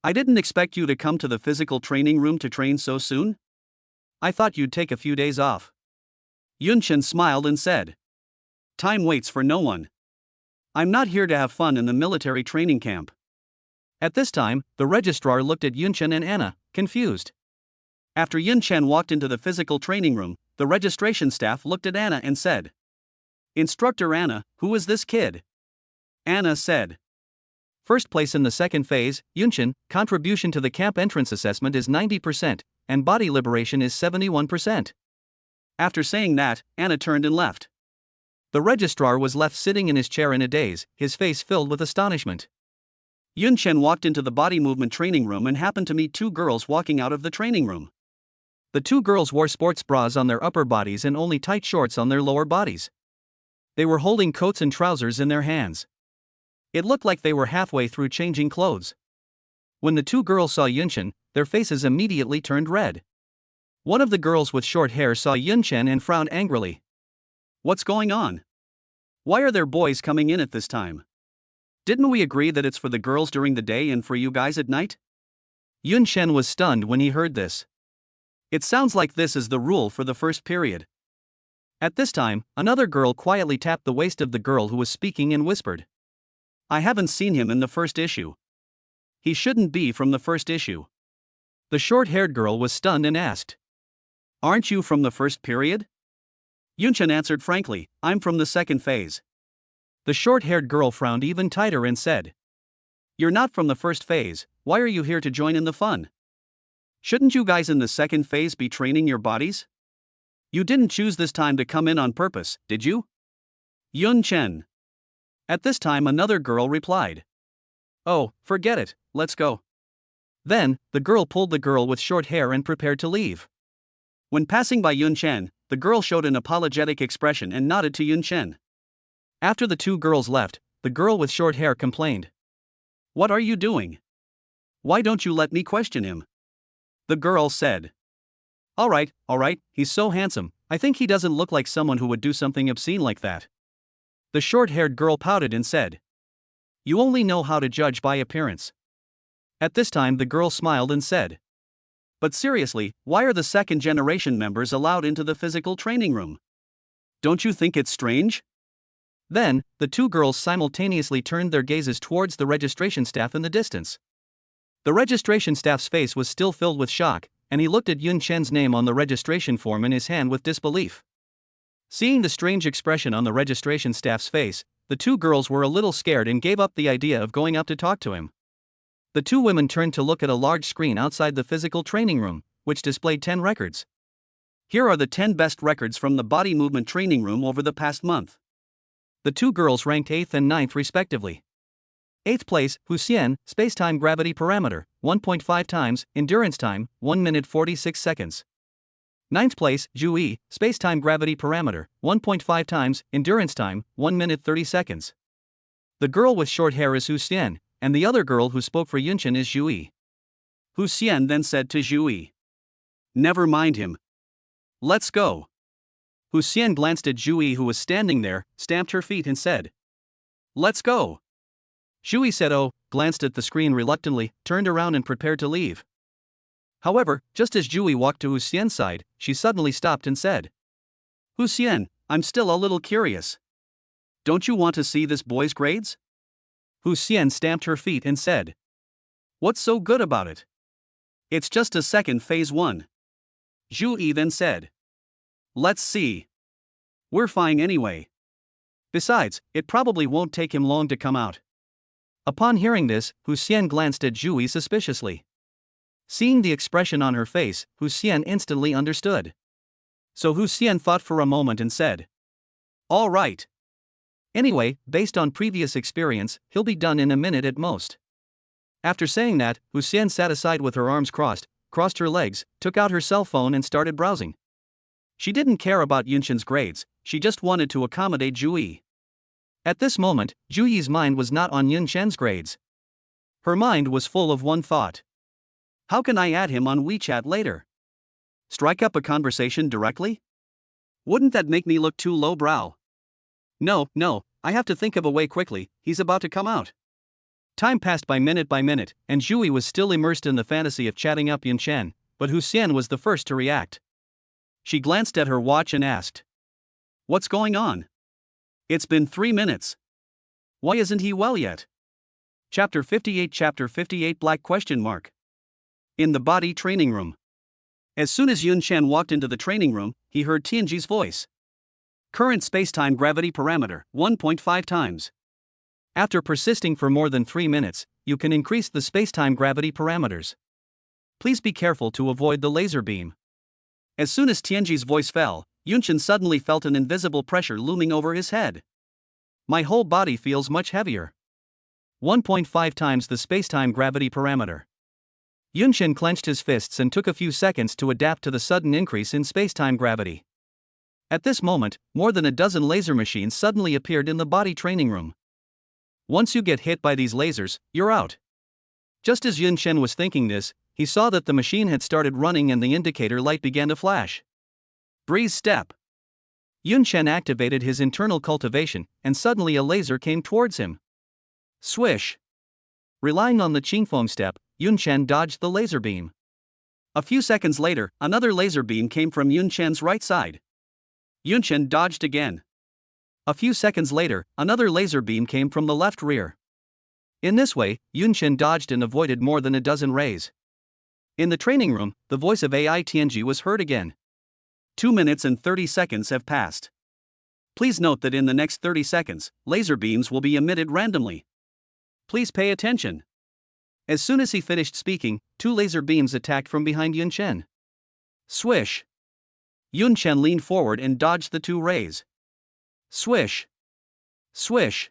I didn't expect you to come to the physical training room to train so soon. I thought you'd take a few days off." Yunchen smiled and said, "Time waits for no one. I'm not here to have fun in the military training camp." At this time, the registrar looked at Yunchen and Anna, confused. After Yunchen walked into the physical training room, the registration staff looked at Anna and said, "Instructor Anna, who is this kid?" Anna said, "First place in the second phase, Yunchen, contribution to the camp entrance assessment is 90%, and body liberation is 71%. After saying that, Anna turned and left. The registrar was left sitting in his chair in a daze, his face filled with astonishment. Yun Chen walked into the body movement training room and happened to meet two girls walking out of the training room. The two girls wore sports bras on their upper bodies and only tight shorts on their lower bodies. They were holding coats and trousers in their hands. It looked like they were halfway through changing clothes. When the two girls saw Yun Chen, their faces immediately turned red. One of the girls with short hair saw Yun Chen and frowned angrily. "What's going on? Why are there boys coming in at this time? Didn't we agree that it's for the girls during the day and for you guys at night?" Yun Chen was stunned when he heard this. It sounds like this is the rule for the first period. At this time, another girl quietly tapped the waist of the girl who was speaking and whispered, "I haven't seen him in the first issue. He shouldn't be from the first issue." The short-haired girl was stunned and asked, "Aren't you from the first period?" Yun Chen answered frankly, "I'm from the second phase." The short-haired girl frowned even tighter and said, "You're not from the first phase, why are you here to join in the fun? Shouldn't you guys in the second phase be training your bodies? You didn't choose this time to come in on purpose, did you?" Yun Chen. At this time another girl replied, "Oh, forget it, let's go." Then, the girl pulled the girl with short hair and prepared to leave. When passing by Yun Chen, the girl showed an apologetic expression and nodded to Yun Chen. After the two girls left, the girl with short hair complained, "What are you doing? Why don't you let me question him?" The girl said, All right, he's so handsome, I think he doesn't look like someone who would do something obscene like that." The short-haired girl pouted and said, "You only know how to judge by appearance." At this time the girl smiled and said, "But seriously, why are the second-generation members allowed into the physical training room? Don't you think it's strange?" Then, the two girls simultaneously turned their gazes towards the registration staff in the distance. The registration staff's face was still filled with shock, and he looked at Yun Chen's name on the registration form in his hand with disbelief. Seeing the strange expression on the registration staff's face, the two girls were a little scared and gave up the idea of going up to talk to him. The two women turned to look at a large screen outside the physical training room, which displayed 10 records. Here are the 10 best records from the body movement training room over the past month. The two girls ranked 8th and 9th respectively. 8th place, Huxian, Space-Time Gravity Parameter, 1.5 times, Endurance Time, 1 minute 46 seconds. 9th place, Zhu, Space-Time Gravity Parameter, 1.5 times, Endurance Time, 1 minute 30 seconds. The girl with short hair is Huxian, and the other girl who spoke for Yun Chen is Zhu. Huxian then said to Zhu, "Never mind him. Let's go." Huxian glanced at Zhu, who was standing there, stamped her feet and said, "Let's go." Zhu said oh, glanced at the screen reluctantly, turned around and prepared to leave. However, just as Zhu walked to Huxian's side, she suddenly stopped and said, "Huxian, I'm still a little curious. Don't you want to see this boy's grades?" Huxian stamped her feet and said, "What's so good about it? It's just a second phase 1. Zhu then said, "Let's see. We're fine anyway. Besides, it probably won't take him long to come out." Upon hearing this, Huxian glanced at Zhu suspiciously. Seeing the expression on her face, Huxian instantly understood. So Huxian thought for a moment and said, "All right. Anyway, based on previous experience, he'll be done in a minute at most." After saying that, Huxian sat aside with her arms crossed her legs, took out her cell phone and started browsing. She didn't care about Yun Chen's grades, she just wanted to accommodate Zhu. At this moment, Zhu's mind was not on Yun Chen's grades. Her mind was full of one thought. How can I add him on WeChat later? Strike up a conversation directly? Wouldn't that make me look too lowbrow? No, I have to think of a way quickly, he's about to come out. Time passed by minute, and Zhu was still immersed in the fantasy of chatting up Yun Chen, but Huxian was the first to react. She glanced at her watch and asked, "What's going on? It's been 3 minutes. Why isn't he well yet?" Chapter 58 Black question mark. In the body training room. As soon as Yun Chen walked into the training room, he heard Tianji's voice. Current space-time gravity parameter, 1.5 times. After persisting for more than 3 minutes, you can increase the space-time gravity parameters. Please be careful to avoid the laser beam. As soon as Tianji's voice fell, Yunchen suddenly felt an invisible pressure looming over his head. My whole body feels much heavier. 1.5 times the spacetime gravity parameter. Yunchen clenched his fists and took a few seconds to adapt to the sudden increase in spacetime gravity. At this moment, more than a dozen laser machines suddenly appeared in the body training room. Once you get hit by these lasers, you're out. Just as Yunchen was thinking this, he saw that the machine had started running and the indicator light began to flash. Breeze step. Yunchen activated his internal cultivation, and suddenly a laser came towards him. Swish. Relying on the Qingfeng step, Yunchen dodged the laser beam. A few seconds later, another laser beam came from Yunchen's right side. Yunchen dodged again. A few seconds later, another laser beam came from the left rear. In this way, Yunchen dodged and avoided more than a dozen rays. In the training room, the voice of AI Tianji was heard again. 2 minutes and 30 seconds have passed. Please note that in the next 30 seconds, laser beams will be emitted randomly. Please pay attention. As soon as he finished speaking, 2 laser beams attacked from behind Yunchen. Swish. Yunchen leaned forward and dodged the 2 rays. Swish. Swish.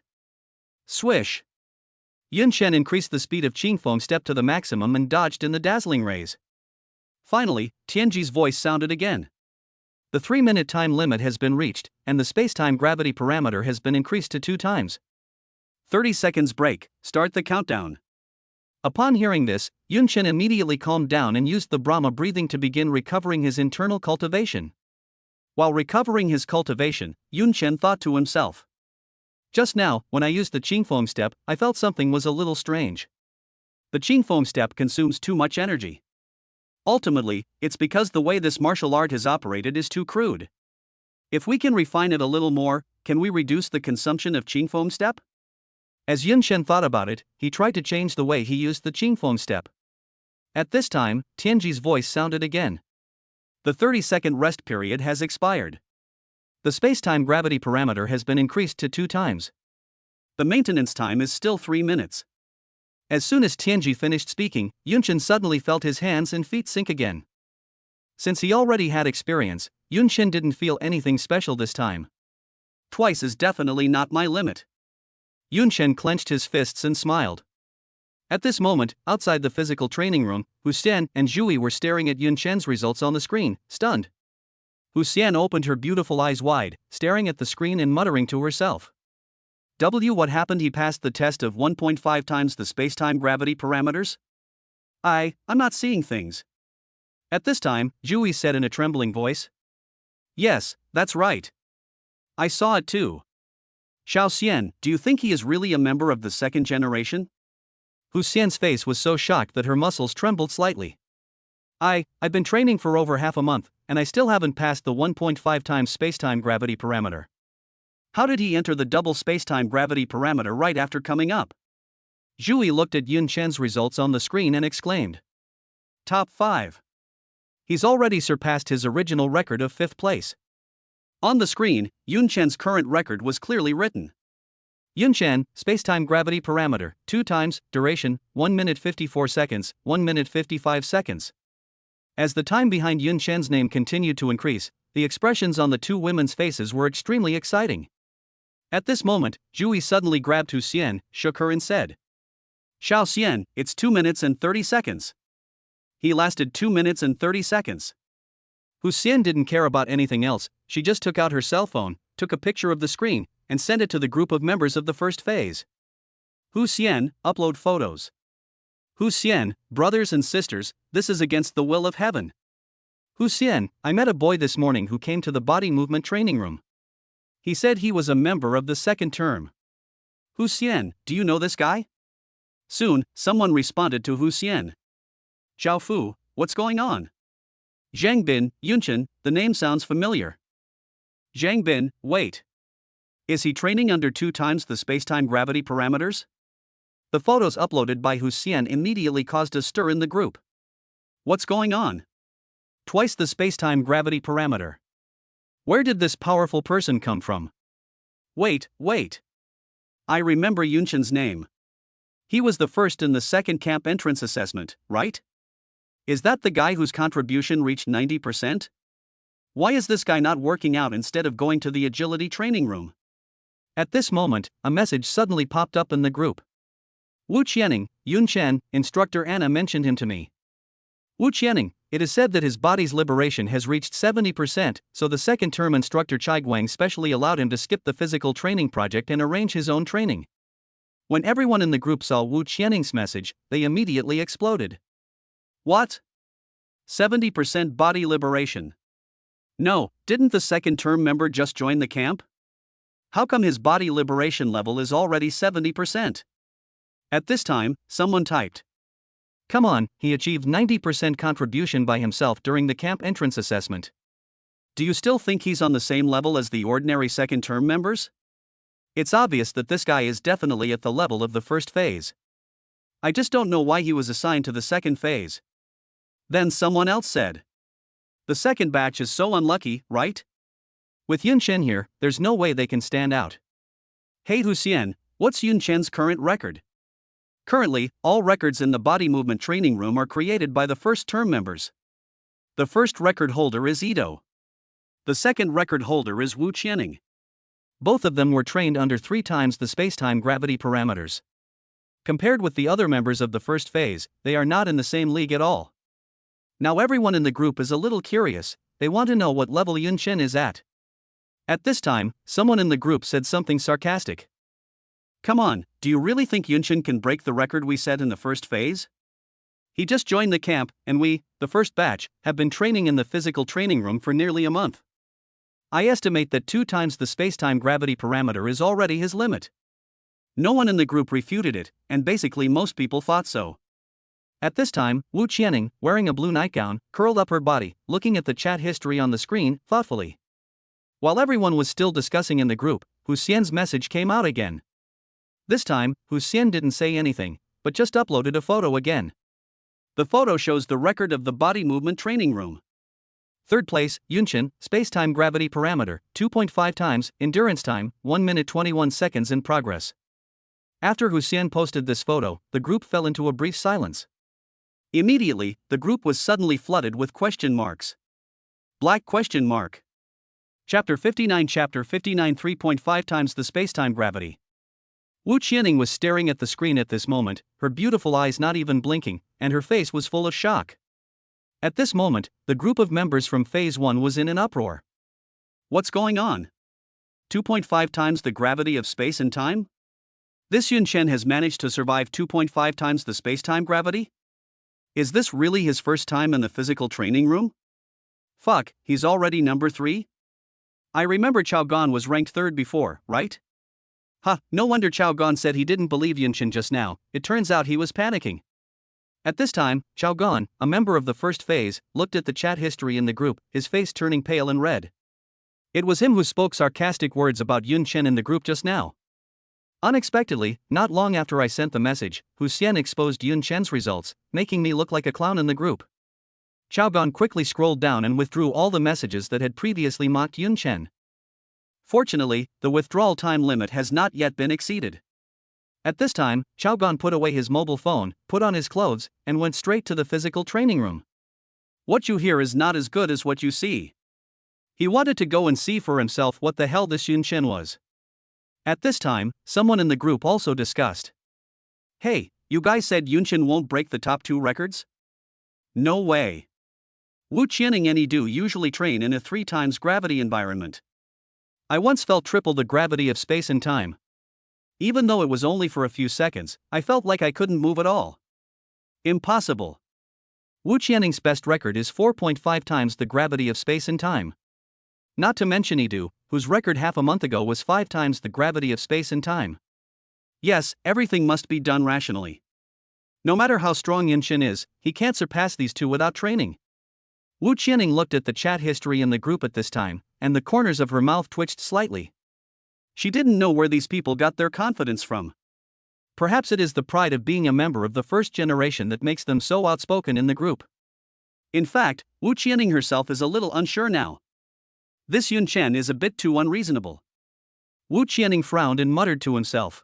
Swish. Yunchen increased the speed of Qingfeng step to the maximum and dodged in the dazzling rays. Finally, Tianji's voice sounded again. The 3-minute time limit has been reached, and the spacetime gravity parameter has been increased to 2 times. 30 seconds break, start the countdown. Upon hearing this, Yunchen immediately calmed down and used the Brahma breathing to begin recovering his internal cultivation. While recovering his cultivation, Yunchen thought to himself. Just now, when I used the Qingfeng step, I felt something was a little strange. The Qingfeng step consumes too much energy. Ultimately, it's because the way this martial art has operated is too crude. If we can refine it a little more, can we reduce the consumption of Qingfeng step? As Yunchen thought about it, he tried to change the way he used the Qingfeng step. At this time, Tianji's voice sounded again. The 30-second rest period has expired. The spacetime gravity parameter has been increased to 2 times. The maintenance time is still 3 minutes. As soon as Tianji finished speaking, Yunchen suddenly felt his hands and feet sink again. Since he already had experience, Yunchen didn't feel anything special this time. Twice is definitely not my limit. Yunchen clenched his fists and smiled. At this moment, outside the physical training room, Huxian and Zhui were staring at Yunchen's results on the screen, stunned. Huxian opened her beautiful eyes wide, staring at the screen and muttering to herself. What happened? He passed the test of 1.5 times the spacetime gravity parameters? I'm not seeing things. At this time, Zhui said in a trembling voice. Yes, that's right. I saw it too. Xiao Xian, do you think he is really a member of the 2nd generation? Huxian's face was so shocked that her muscles trembled slightly. I've been training for over half a month, and I still haven't passed the 1.5 times spacetime gravity parameter. How did he enter the double spacetime gravity parameter right after coming up? Zhui looked at Yunchen's results on the screen and exclaimed. Top 5. He's already surpassed his original record of 5th place. On the screen, Yunchen's current record was clearly written. Yunchen, spacetime gravity parameter, 2 times, duration, 1 minute 54 seconds, 1 minute 55 seconds. As the time behind Yunchen's name continued to increase, the expressions on the 2 women's faces were extremely exciting. At this moment, Zhui suddenly grabbed Huxian, shook her and said. Xiao Xian, it's 2 minutes and 30 seconds. He lasted 2 minutes and 30 seconds. Huxian didn't care about anything else, she just took out her cell phone, took a picture of the screen, and sent it to the group of members of the first phase. Huxian, upload photos. Huxian, brothers and sisters, this is against the will of heaven. Huxian, I met a boy this morning who came to the body movement training room. He said he was a member of the 2nd term. Huxian, do you know this guy? Soon, someone responded to Huxian. Zhao Fu, what's going on? Zhang Bin, Yunchen, the name sounds familiar. Zhang Bin, wait. Is he training under 2 times the spacetime gravity parameters? The photos uploaded by Huxian immediately caused a stir in the group. What's going on? Twice the spacetime gravity parameter. Where did this powerful person come from? Wait. I remember Yunchen's name. He was the first in the 2nd camp entrance assessment, right? Is that the guy whose contribution reached 90%? Why is this guy not working out instead of going to the agility training room? At this moment, a message suddenly popped up in the group. Wu Qianing, Yun Chen, instructor Anna mentioned him to me. Wu Qianing, it is said that his body's liberation has reached 70%, so the second-term instructor Chai Guang specially allowed him to skip the physical training project and arrange his own training. When everyone in the group saw Wu Qianing's message, they immediately exploded. What? 70% body liberation? No, didn't the second-term member just join the camp? How come his body liberation level is already 70%? At this time, someone typed. Come on, he achieved 90% contribution by himself during the camp entrance assessment. Do you still think he's on the same level as the ordinary second-term members? It's obvious that this guy is definitely at the level of the first phase. I just don't know why he was assigned to the second phase. Then someone else said. The second batch is so unlucky, right? With Yun Chen here, there's no way they can stand out. Hey Huxian, what's Yun Chen's current record? Currently, all records in the body movement training room are created by the first-term members. The first record holder is Ito. The second record holder is Wu Qianing. Both of them were trained under 3 times the spacetime gravity parameters. Compared with the other members of the first phase, they are not in the same league at all. Now everyone in the group is a little curious, they want to know what level Yun Chen is at. At this time, someone in the group said something sarcastic. Come on, do you really think Yun Chen can break the record we set in the first phase? He just joined the camp, and we, the first batch, have been training in the physical training room for nearly a month. I estimate that 2 times the spacetime gravity parameter is already his limit. No one in the group refuted it, and basically most people thought so. At this time, Wu Qianing, wearing a blue nightgown, curled up her body, looking at the chat history on the screen, thoughtfully. While everyone was still discussing in the group, Huxian's message came out again. This time, Huxian didn't say anything, but just uploaded a photo again. The photo shows the record of the body movement training room. Third place, Yun Chen, spacetime gravity parameter, 2.5 times, endurance time, 1 minute 21 seconds in progress. After Huxian posted this photo, the group fell into a brief silence. Immediately, the group was suddenly flooded with question marks. Black question mark. Chapter 59 3.5 times the spacetime gravity. Wu Qianing was staring at the screen at this moment, her beautiful eyes not even blinking, and her face was full of shock. At this moment, the group of members from Phase 1 was in an uproar. What's going on? 2.5 times the gravity of space and time? This Yun Chen has managed to survive 2.5 times the spacetime gravity? Is this really his first time in the physical training room? Fuck, he's already number 3? I remember Chao Gan was ranked 3rd before, right? No wonder Chao Gan said he didn't believe Yun Chen just now, it turns out he was panicking. At this time, Chao Gan, a member of the first phase, looked at the chat history in the group, his face turning pale and red. It was him who spoke sarcastic words about Yun Chen in the group just now. Unexpectedly, not long after I sent the message, Huxian exposed Yun Chen's results, making me look like a clown in the group. Chao Gan quickly scrolled down and withdrew all the messages that had previously mocked Yun Chen. Fortunately, the withdrawal time limit has not yet been exceeded. At this time, Chao Gan put away his mobile phone, put on his clothes, and went straight to the physical training room. What you hear is not as good as what you see. He wanted to go and see for himself what the hell this Yun Chen was. At this time, someone in the group also discussed. Hey, you guys said Yun Chen won't break the top 2 records? No way. Wu Qianing and Edu usually train in a 3 times gravity environment. I once felt triple the gravity of space and time. Even though it was only for a few seconds, I felt like I couldn't move at all. Impossible. Wu Qianing's best record is 4.5 times the gravity of space and time. Not to mention Edu, whose record half a month ago was 5 times the gravity of space and time. Yes, everything must be done rationally. No matter how strong Yun Chen is, he can't surpass these 2 without training. Wu Qianing looked at the chat history in the group at this time, and the corners of her mouth twitched slightly. She didn't know where these people got their confidence from. Perhaps it is the pride of being a member of the first generation that makes them so outspoken in the group. In fact, Wu Qianing herself is a little unsure now. This Yun Chen is a bit too unreasonable. Wu Qianing frowned and muttered to himself.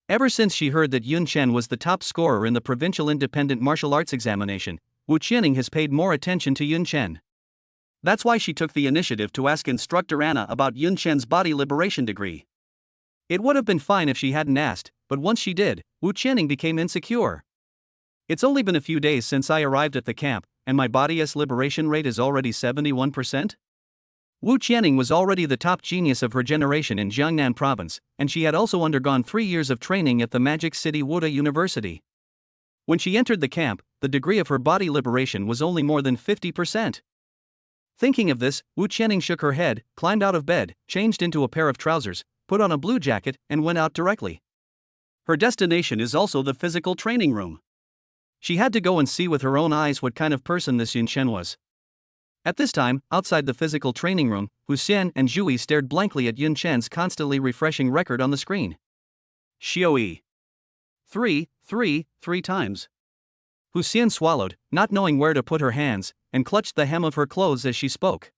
Ever since she heard that Yun Chen was the top scorer in the provincial independent martial arts examination, Wu Qianing has paid more attention to Yun Chen. That's why she took the initiative to ask instructor Anna about Yun Chen's body liberation degree. It would have been fine if she hadn't asked, but once she did, Wu Qianning became insecure. It's only been a few days since I arrived at the camp, and my body's liberation rate is already 71%? Wu Qianning was already the top genius of her generation in Jiangnan province, and she had also undergone 3 years of training at the Magic City Wuda University. When she entered the camp, the degree of her body liberation was only more than 50%. Thinking of this, Wu Qianning shook her head, climbed out of bed, changed into a pair of trousers, put on a blue jacket, and went out directly. Her destination is also the physical training room. She had to go and see with her own eyes what kind of person this Yun Chen was. At this time, outside the physical training room, Hu Xian and Zhu Yi stared blankly at Yun Chen's constantly refreshing record on the screen. Xiaoyi. 3 times. Hu Xian swallowed, not knowing where to put her hands, and clutched the hem of her clothes as she spoke.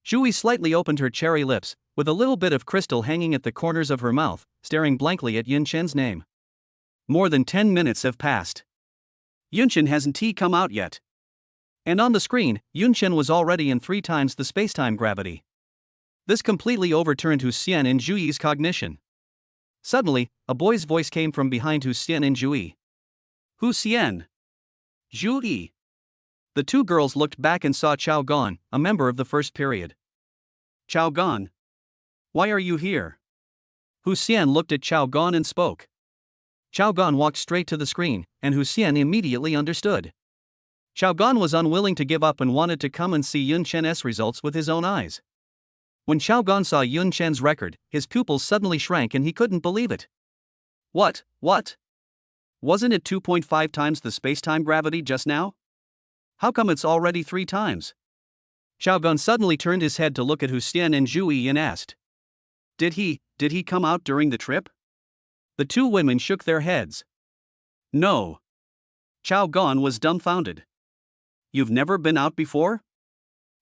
Zhu Yi slightly opened her cherry lips, with a little bit of crystal hanging at the corners of her mouth, staring blankly at Yun Chen's name. More than 10 minutes have passed. Yun Chen hasn't come out yet. And on the screen, Yun Chen was already in 3 times the spacetime gravity. This completely overturned Hu Xian and Zhu Yi's cognition. Suddenly, a boy's voice came from behind Hu Xian and Zhu Yi. Hu Xian. Zhu Yi. The two girls looked back and saw Chao Gan, a member of the first period. Chao Gan. Why are you here? Hu Xian looked at Chao Gan and spoke. Chao Gan walked straight to the screen, and Hu Xian immediately understood. Chao Gan was unwilling to give up and wanted to come and see Yun Chen's results with his own eyes. When Chao Gan saw Yun Chen's record, his pupils suddenly shrank and he couldn't believe it. What? Wasn't it 2.5 times the spacetime gravity just now? How come it's already 3 times? Chao Gan suddenly turned his head to look at Hu Xian and Zhu Yi and asked. Did he come out during the trip? The two women shook their heads. No. Chao Gan was dumbfounded. You've never been out before?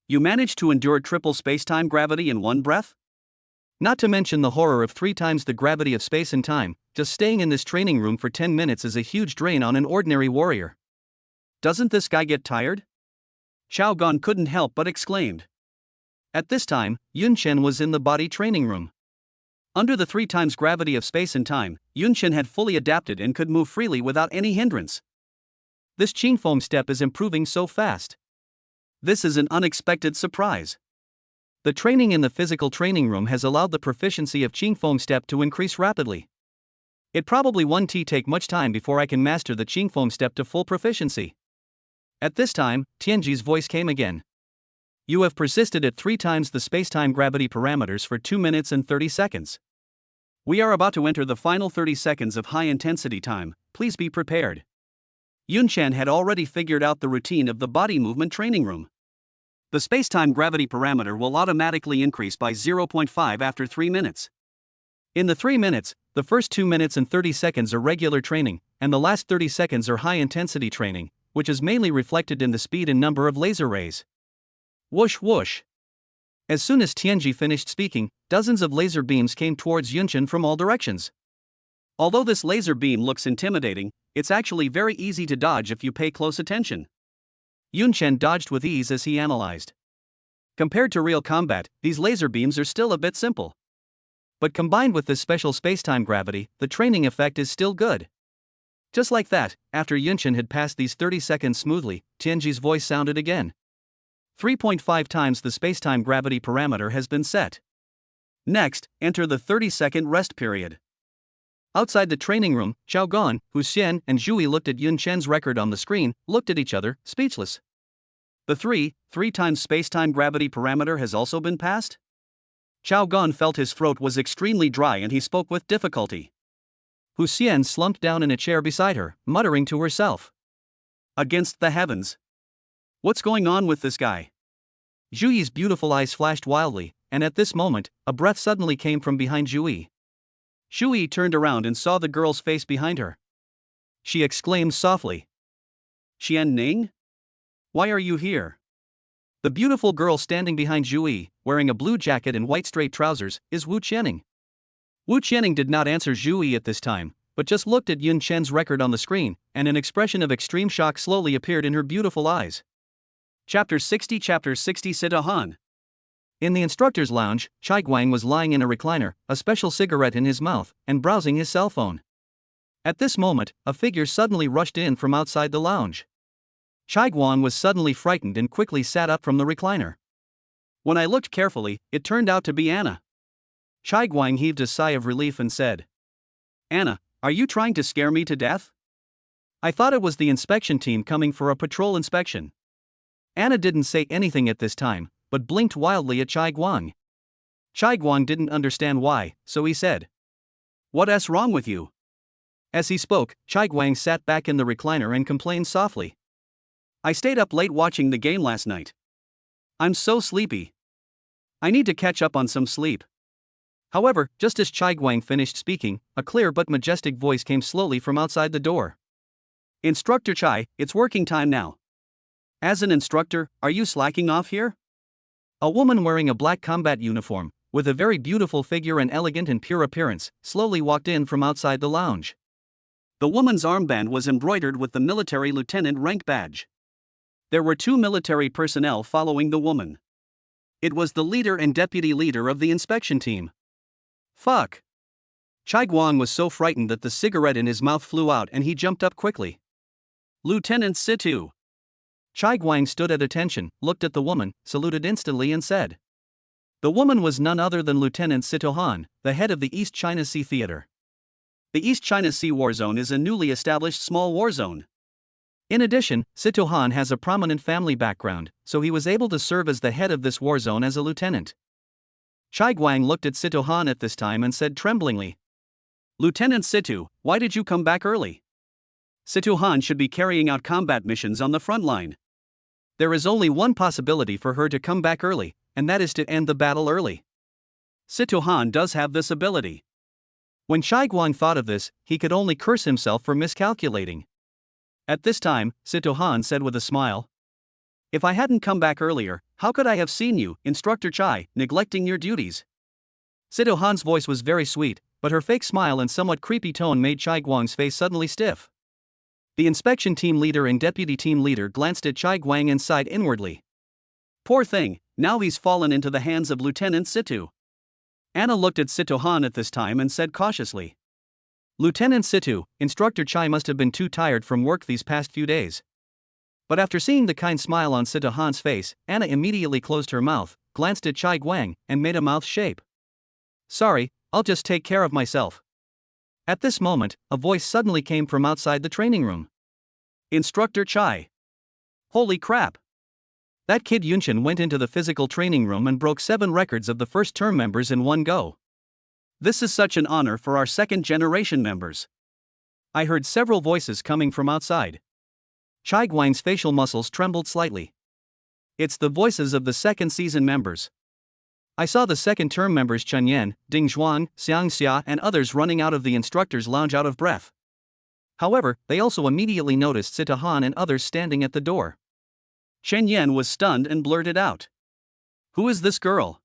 You managed to endure triple spacetime gravity in one breath? Not to mention the horror of 3 times the gravity of space and time, just staying in this training room for 10 minutes is a huge drain on an ordinary warrior. Doesn't this guy get tired? Chao Gan couldn't help but exclaimed. At this time, Yun Chen was in the body training room. Under the 3 times gravity of space and time, Yun Chen had fully adapted and could move freely without any hindrance. This Qing Foam step is improving so fast. This is an unexpected surprise. The training in the physical training room has allowed the proficiency of Qing Foam step to increase rapidly. It probably won't take much time before I can master the Qing Foam step to full proficiency. At this time, Tianji's voice came again. You have persisted at 3 times the spacetime gravity parameters for 2 minutes and 30 seconds. We are about to enter the final 30 seconds of high-intensity time, please be prepared. Yun Chen had already figured out the routine of the body movement training room. The spacetime gravity parameter will automatically increase by 0.5 after 3 minutes. In the 3 minutes, the first 2 minutes and 30 seconds are regular training, and the last 30 seconds are high-intensity training, which is mainly reflected in the speed and number of laser rays. Whoosh whoosh. As soon as Tianji finished speaking, dozens of laser beams came towards Yun Chen from all directions. Although this laser beam looks intimidating, it's actually very easy to dodge if you pay close attention. Yun Chen dodged with ease as he analyzed. Compared to real combat, these laser beams are still a bit simple. But combined with this special spacetime gravity, the training effect is still good. Just like that, after Yun Chen had passed these 30 seconds smoothly, Tianji's voice sounded again. 3.5 times the spacetime gravity parameter has been set. Next, enter the 30-second rest period. Outside the training room, Chao Gan, Hu Xian, and Zhu Yi looked at Yun Chen's record on the screen, looked at each other, speechless. The 3 times spacetime gravity parameter has also been passed? Chao Gan felt his throat was extremely dry and he spoke with difficulty. Hu Xian slumped down in a chair beside her, muttering to herself. Against the heavens. What's going on with this guy? Zhu Yi's beautiful eyes flashed wildly, and at this moment, a breath suddenly came from behind Zhu Yi. Zhu Yi turned around and saw the girl's face behind her. She exclaimed softly. Qian Ning? Why are you here? The beautiful girl standing behind Zhu Yi, wearing a blue jacket and white straight trousers, is Wu Qianning. Wu Qianning did not answer Zhu Yi at this time, but just looked at Yun Chen's record on the screen, and an expression of extreme shock slowly appeared in her beautiful eyes. Chapter 60 Sito Han. In the instructor's lounge, Chai Guang was lying in a recliner, a special cigarette in his mouth, and browsing his cell phone. At this moment, a figure suddenly rushed in from outside the lounge. Chai Guang was suddenly frightened and quickly sat up from the recliner. When I looked carefully, it turned out to be Anna. Chai Guang heaved a sigh of relief and said, "Anna, are you trying to scare me to death? I thought it was the inspection team coming for a patrol inspection." Anna didn't say anything at this time, but blinked wildly at Chai Guang. Chai Guang didn't understand why, so he said, "What's wrong with you?" As he spoke, Chai Guang sat back in the recliner and complained softly. "I stayed up late watching the game last night. I'm so sleepy. I need to catch up on some sleep." However, just as Chai Guang finished speaking, a clear but majestic voice came slowly from outside the door. "Instructor Chai, it's working time now. As an instructor, are you slacking off here?" A woman wearing a black combat uniform, with a very beautiful figure and elegant and pure appearance, slowly walked in from outside the lounge. The woman's armband was embroidered with the military lieutenant rank badge. There were 2 military personnel following the woman. It was the leader and deputy leader of the inspection team. Fuck! Chai Guang was so frightened that the cigarette in his mouth flew out and he jumped up quickly. "Lieutenant Situ." Chai Guang stood at attention, looked at the woman, saluted instantly and said. The woman was none other than Lieutenant Sito Han, the head of the East China Sea Theater. The East China Sea War Zone is a newly established small war zone. In addition, Sito Han has a prominent family background, so he was able to serve as the head of this war zone as a lieutenant. Chai Guang looked at Sito Han at this time and said tremblingly, "Lieutenant Situ, why did you come back early? Sito Han should be carrying out combat missions on the front line. There is only one possibility for her to come back early, and that is to end the battle early. Sito Han does have this ability." When Chai Guang thought of this, he could only curse himself for miscalculating. At this time, Sito Han said with a smile, "If I hadn't come back earlier, how could I have seen you, Instructor Chai, neglecting your duties?" Sito Han's voice was very sweet, but her fake smile and somewhat creepy tone made Chai Guang's face suddenly stiff. The inspection team leader and deputy team leader glanced at Chai Guang and sighed inwardly. Poor thing, now he's fallen into the hands of Lieutenant Situ. Anna looked at Sito Han at this time and said cautiously, "Lieutenant Situ, Instructor Chai must have been too tired from work these past few days." But after seeing the kind smile on Sito Han's face, Anna immediately closed her mouth, glanced at Chai Guang, and made a mouth shape. "Sorry, I'll just take care of myself." At this moment, a voice suddenly came from outside the training room. "Instructor Chai. Holy crap! That kid Yunshin went into the physical training room and broke 7 records of the first term members in one go. This is such an honor for our second generation members." I heard several voices coming from outside. Chai Guang's facial muscles trembled slightly. It's the voices of the second season members. I saw the second term members Chen Yan, Ding Zhuang, Xiang Xia and others running out of the instructor's lounge out of breath. However, they also immediately noticed Sito Han and others standing at the door. Chen Yan was stunned and blurted out, "Who is this girl?"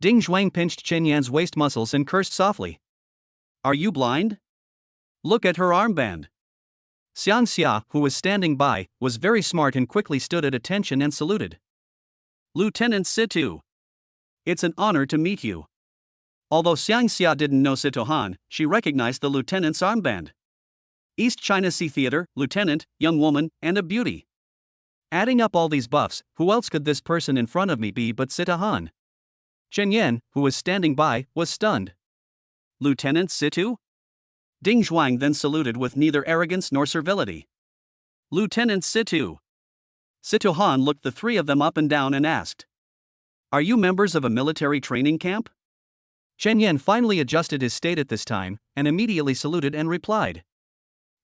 Ding Zhuang pinched Chen Yan's waist muscles and cursed softly. "Are you blind? Look at her armband." Xiang Xia, who was standing by, was very smart and quickly stood at attention and saluted. "Lieutenant Situ. It's an honor to meet you." Although Xiang Xia didn't know Sito Han, she recognized the lieutenant's armband. East China Sea Theater, lieutenant, young woman, and a beauty. Adding up all these buffs, who else could this person in front of me be but Sito Han? Chen Yan, who was standing by, was stunned. "Lieutenant Situ?" Ding Zhuang then saluted with neither arrogance nor servility. "Lieutenant Situ." Sito Han looked the 3 of them up and down and asked, "Are you members of a military training camp?" Chen Yan finally adjusted his state at this time, and immediately saluted and replied,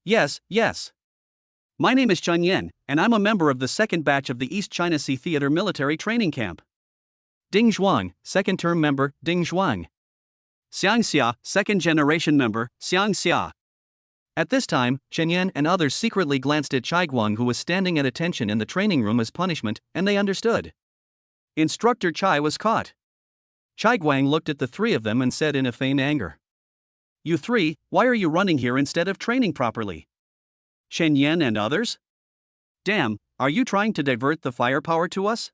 Yes. My name is Chen Yan, and I'm a member of the second batch of the East China Sea Theater military training camp." Ding Zhuang, second term member, Ding Zhuang. Xiang Xia, second generation member, Xiang Xia. At this time, Chen Yan and others secretly glanced at Chai Guang, who was standing at attention in the training room as punishment, and they understood. Instructor Chai was caught. Chai Guang looked at the 3 of them and said in a feigned anger, "You 3, why are you running here instead of training properly? Chen Yan and others? Damn, Are you trying to divert the firepower to us?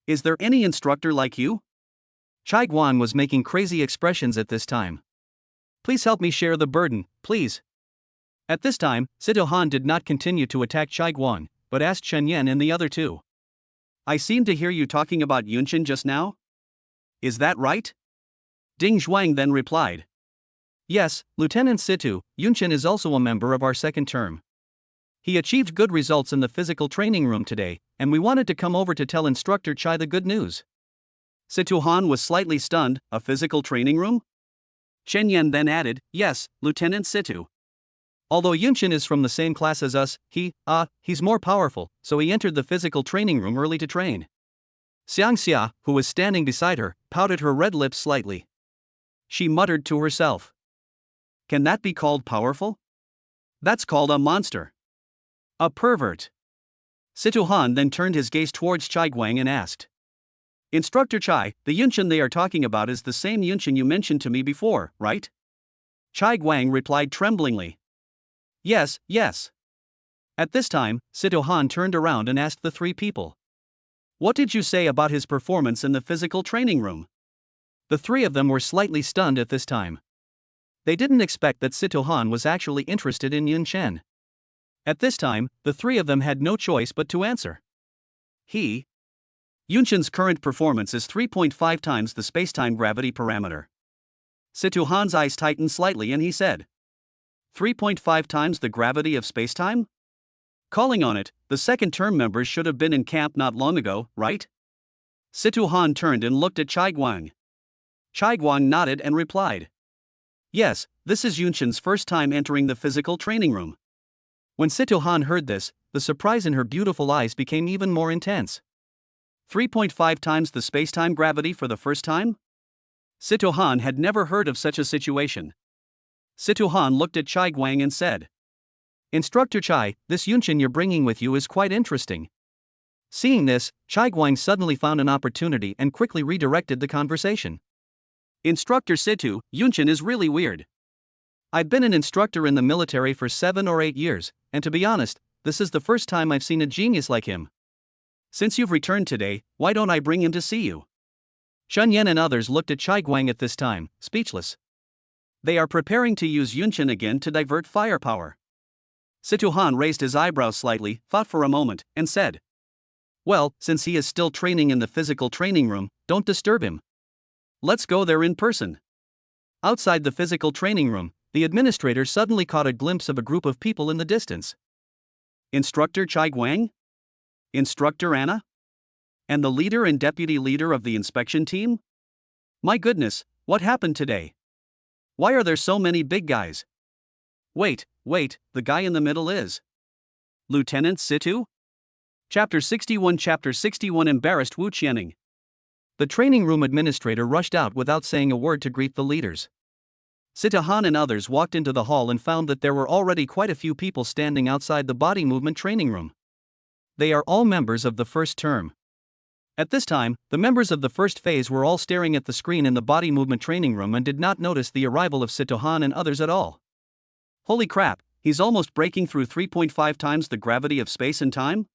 Is there any instructor like you? Chai Guan was making crazy expressions at this time. Please help me share the burden, please. At this time, Sito Han did not continue to attack Chai Guan, but asked Chen Yan and the other two. I seem to hear you talking about Yunchen just now? Is that right? Ding Zhuang then replied. Yes, Lieutenant Situ, Yunchen is also a member of our second term. He achieved good results in the physical training room today, and we wanted to come over to tell Instructor Chai the good news. Situ Han was slightly stunned. A physical training room? Chen Yan then added, yes, Lieutenant Situ. Although Yunchen is from the same class as us, he's more powerful, so he entered the physical training room early to train. Xiang Xia, who was standing beside her, pouted her red lips slightly. She muttered to herself. Can that be called powerful? That's called a monster. A pervert. Situ Han then turned his gaze towards Chai Guang and asked. Instructor Chai, the Yunchen they are talking about is the same Yunchen you mentioned to me before, right? Chai Guang replied tremblingly. Yes, yes. At this time, Situ Han turned around and asked the three people. What did you say about his performance in the physical training room? The three of them were slightly stunned at this time. They didn't expect that Situ Han was actually interested in Yun Chen. At this time, the three of them had no choice but to answer. Yun Chen's current performance is 3.5 times the spacetime gravity parameter. Situ Han's eyes tightened slightly and he said, 3.5 times the gravity of spacetime? Calling on it, the second term members should have been in camp not long ago, right? Situ Han turned and looked at Chai Guang. Chai Guang nodded and replied. Yes, this is Yun Chen's first time entering the physical training room. When Situ Han heard this, the surprise in her beautiful eyes became even more intense. 3.5 times the spacetime gravity for the first time? Situ Han had never heard of such a situation. Situ Han looked at Chai Guang and said, Instructor Chai, this Yun Chen you're bringing with you is quite interesting. Seeing this, Chai Guang suddenly found an opportunity and quickly redirected the conversation. Instructor Situ, Yun Chen is really weird. I've been an instructor in the military for 7 or 8 years, and to be honest, this is the first time I've seen a genius like him. Since you've returned today, why don't I bring him to see you? Chen Yan and others looked at Chai Guang at this time, speechless. They are preparing to use Yun Chen again to divert firepower. Situ Han raised his eyebrows slightly, thought for a moment, and said, well, since he is still training in the physical training room, don't disturb him. Let's go there in person. Outside the physical training room, the administrator suddenly caught a glimpse of a group of people in the distance. Instructor Chai Guang? Instructor Anna? And the leader and deputy leader of the inspection team? My goodness, what happened today? Why are there so many big guys? Wait, the guy in the middle is Lieutenant Situ? Chapter 61 Embarrassed Wu Qianing. The training room administrator rushed out without saying a word to greet the leaders. Situ Han and others walked into the hall and found that there were already quite a few people standing outside the body movement training room. They are all members of the first term. At this time, the members of the first phase were all staring at the screen in the body movement training room and did not notice the arrival of Situ Han and others at all. Holy crap, he's almost breaking through 3.5 times the gravity of space and time?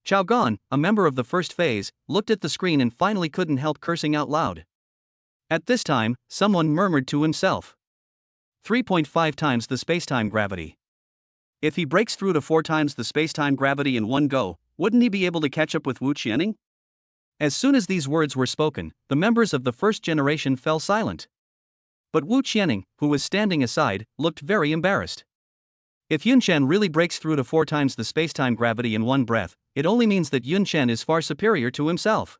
Chao Gan, a member of the first phase, looked at the screen and finally couldn't help cursing out loud. At this time, someone murmured to himself. 3.5 times the spacetime gravity. If he breaks through to 4 times the spacetime gravity in one go, wouldn't he be able to catch up with Wu Qianing? As soon as these words were spoken, the members of the first generation fell silent. But Wu Qianing, who was standing aside, looked very embarrassed. If Yun Chen really breaks through to 4 times the spacetime gravity in one breath, it only means that Yun Chen is far superior to himself.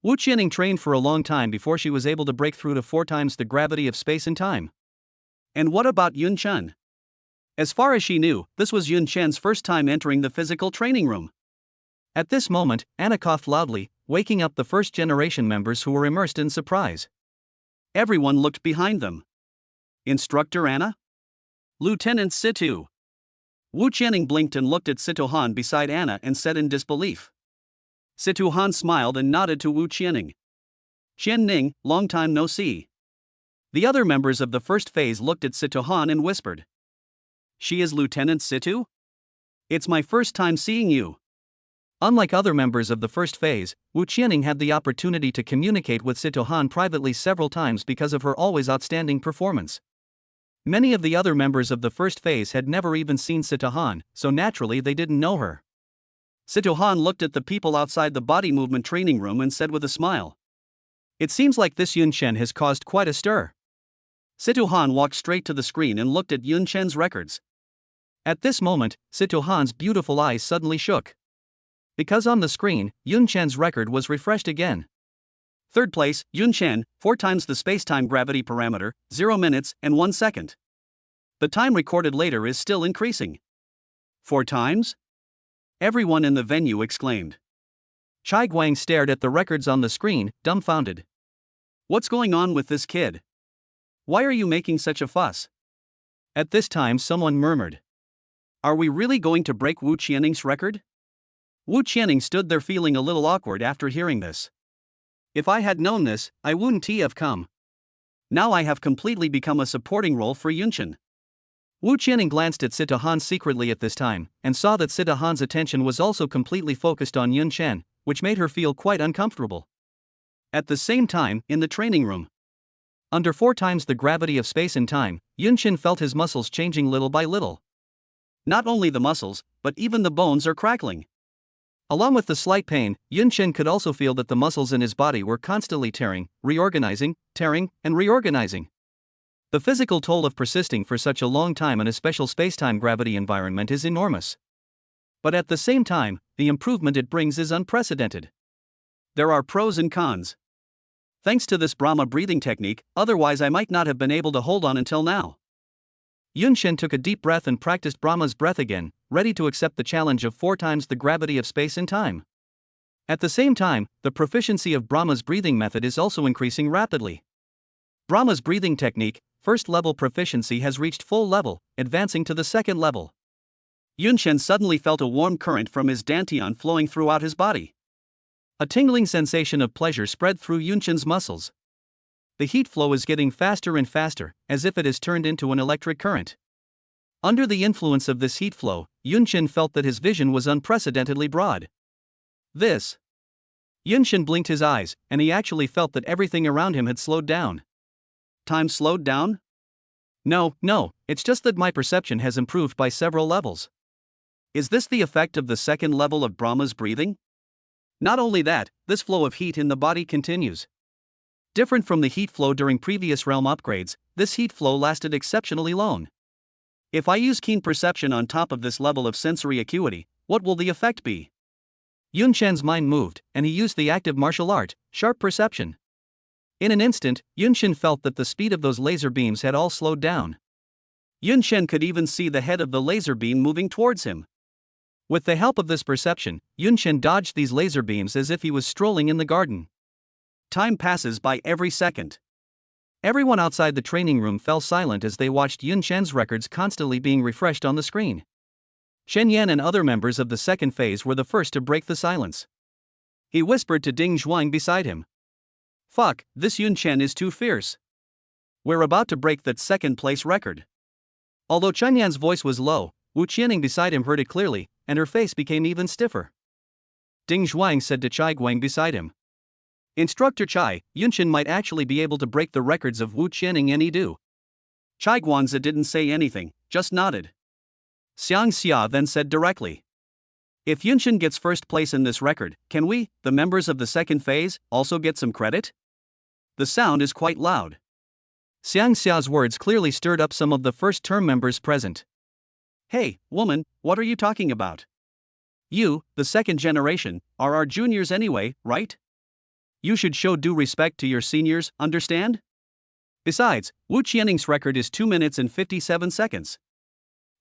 Wu Qianing trained for a long time before she was able to break through to 4 times the gravity of space and time. And what about Yun Chen? As far as she knew, this was Yun Chen's first time entering the physical training room. At this moment, Anna coughed loudly, waking up the first generation members who were immersed in surprise. Everyone looked behind them. Instructor Anna? Lieutenant Situ. Wu Qianing blinked and looked at Situ Han beside Anna and said in disbelief. Situ Han smiled and nodded to Wu Qianing. Qian Ning, long time no see. The other members of the first phase looked at Situ Han and whispered. She is Lieutenant Situ? It's my first time seeing you. Unlike other members of the first phase, Wu Qianing had the opportunity to communicate with Sito Han privately several times because of her always outstanding performance. Many of the other members of the first phase had never even seen Sito Han, so naturally they didn't know her. Sito Han looked at the people outside the body movement training room and said with a smile, "It seems like this Yun Chen has caused quite a stir." Sito Han walked straight to the screen and looked at Yun Chen's records. At this moment, Sito Han's beautiful eyes suddenly shook. Because on the screen, Yun Chen's record was refreshed again. Third place, Yun Chen, 4 times the space-time gravity parameter, 0 minutes and 1 second. The time recorded later is still increasing. 4 times? Everyone in the venue exclaimed. Chai Guang stared at the records on the screen, dumbfounded. What's going on with this kid? Why are you making such a fuss? At this time someone murmured. Are we really going to break Wu Qianing's record? Wu Qianing stood there feeling a little awkward after hearing this. If I had known this, I wouldn't have come. Now I have completely become a supporting role for Yun Chen. Wu Qianing glanced at Sito Han secretly at this time, and saw that Sito Han's attention was also completely focused on Yun Chen, which made her feel quite uncomfortable. At the same time, in the training room, under 4 times the gravity of space and time, Yun Chen felt his muscles changing little by little. Not only the muscles, but even the bones are crackling. Along with the slight pain, Yun Chen could also feel that the muscles in his body were constantly tearing, reorganizing, and reorganizing. The physical toll of persisting for such a long time in a special space-time gravity environment is enormous. But at the same time, the improvement it brings is unprecedented. There are pros and cons. Thanks to this Brahma breathing technique, otherwise I might not have been able to hold on until now. Yun Chen took a deep breath and practiced Brahma's breath again, ready to accept the challenge of 4 times the gravity of space and time. At the same time, the proficiency of Brahma's breathing method is also increasing rapidly. Brahma's breathing technique, first level proficiency has reached full level, advancing to the second level. Yun Chen suddenly felt a warm current from his dantian flowing throughout his body. A tingling sensation of pleasure spread through Yun Chen's muscles. The heat flow is getting faster and faster, as if it is turned into an electric current. Under the influence of this heat flow, Yun Chen felt that his vision was unprecedentedly broad. Yun Chen blinked his eyes, and he actually felt that everything around him had slowed down. Time slowed down? No, it's just that my perception has improved by several levels. Is this the effect of the second level of Brahma's breathing? Not only that, this flow of heat in the body continues. Different from the heat flow during previous realm upgrades, this heat flow lasted exceptionally long. If I use keen perception on top of this level of sensory acuity, what will the effect be? Yun Chen's mind moved, and he used the active martial art, sharp perception. In an instant, Yun Chen felt that the speed of those laser beams had all slowed down. Yun Chen could even see the head of the laser beam moving towards him. With the help of this perception, Yun Chen dodged these laser beams as if he was strolling in the garden. Time passes by every second. Everyone outside the training room fell silent as they watched Yun Chen's records constantly being refreshed on the screen. Chen Yan and other members of the second phase were the first to break the silence. He whispered to Ding Zhuang beside him. Fuck, this Yun Chen is too fierce. We're about to break that second place record. Although Chen Yan's voice was low, Wu Qianing beside him heard it clearly, and her face became even stiffer. Ding Zhuang said to Chai Guang beside him. Instructor Chai, Yun Chen might actually be able to break the records of Wu Qianing and Yidu. Chai Guangzi didn't say anything, just nodded. Xiang Xia then said directly. If Yun Chen gets first place in this record, can we, the members of the second phase, also get some credit? The sound is quite loud. Xiang Xia's words clearly stirred up some of the first-term members present. Hey, woman, what are you talking about? You, the second generation, are our juniors anyway, right? You should show due respect to your seniors, understand? Besides, Wu Qianing's record is 2 minutes and 57 seconds.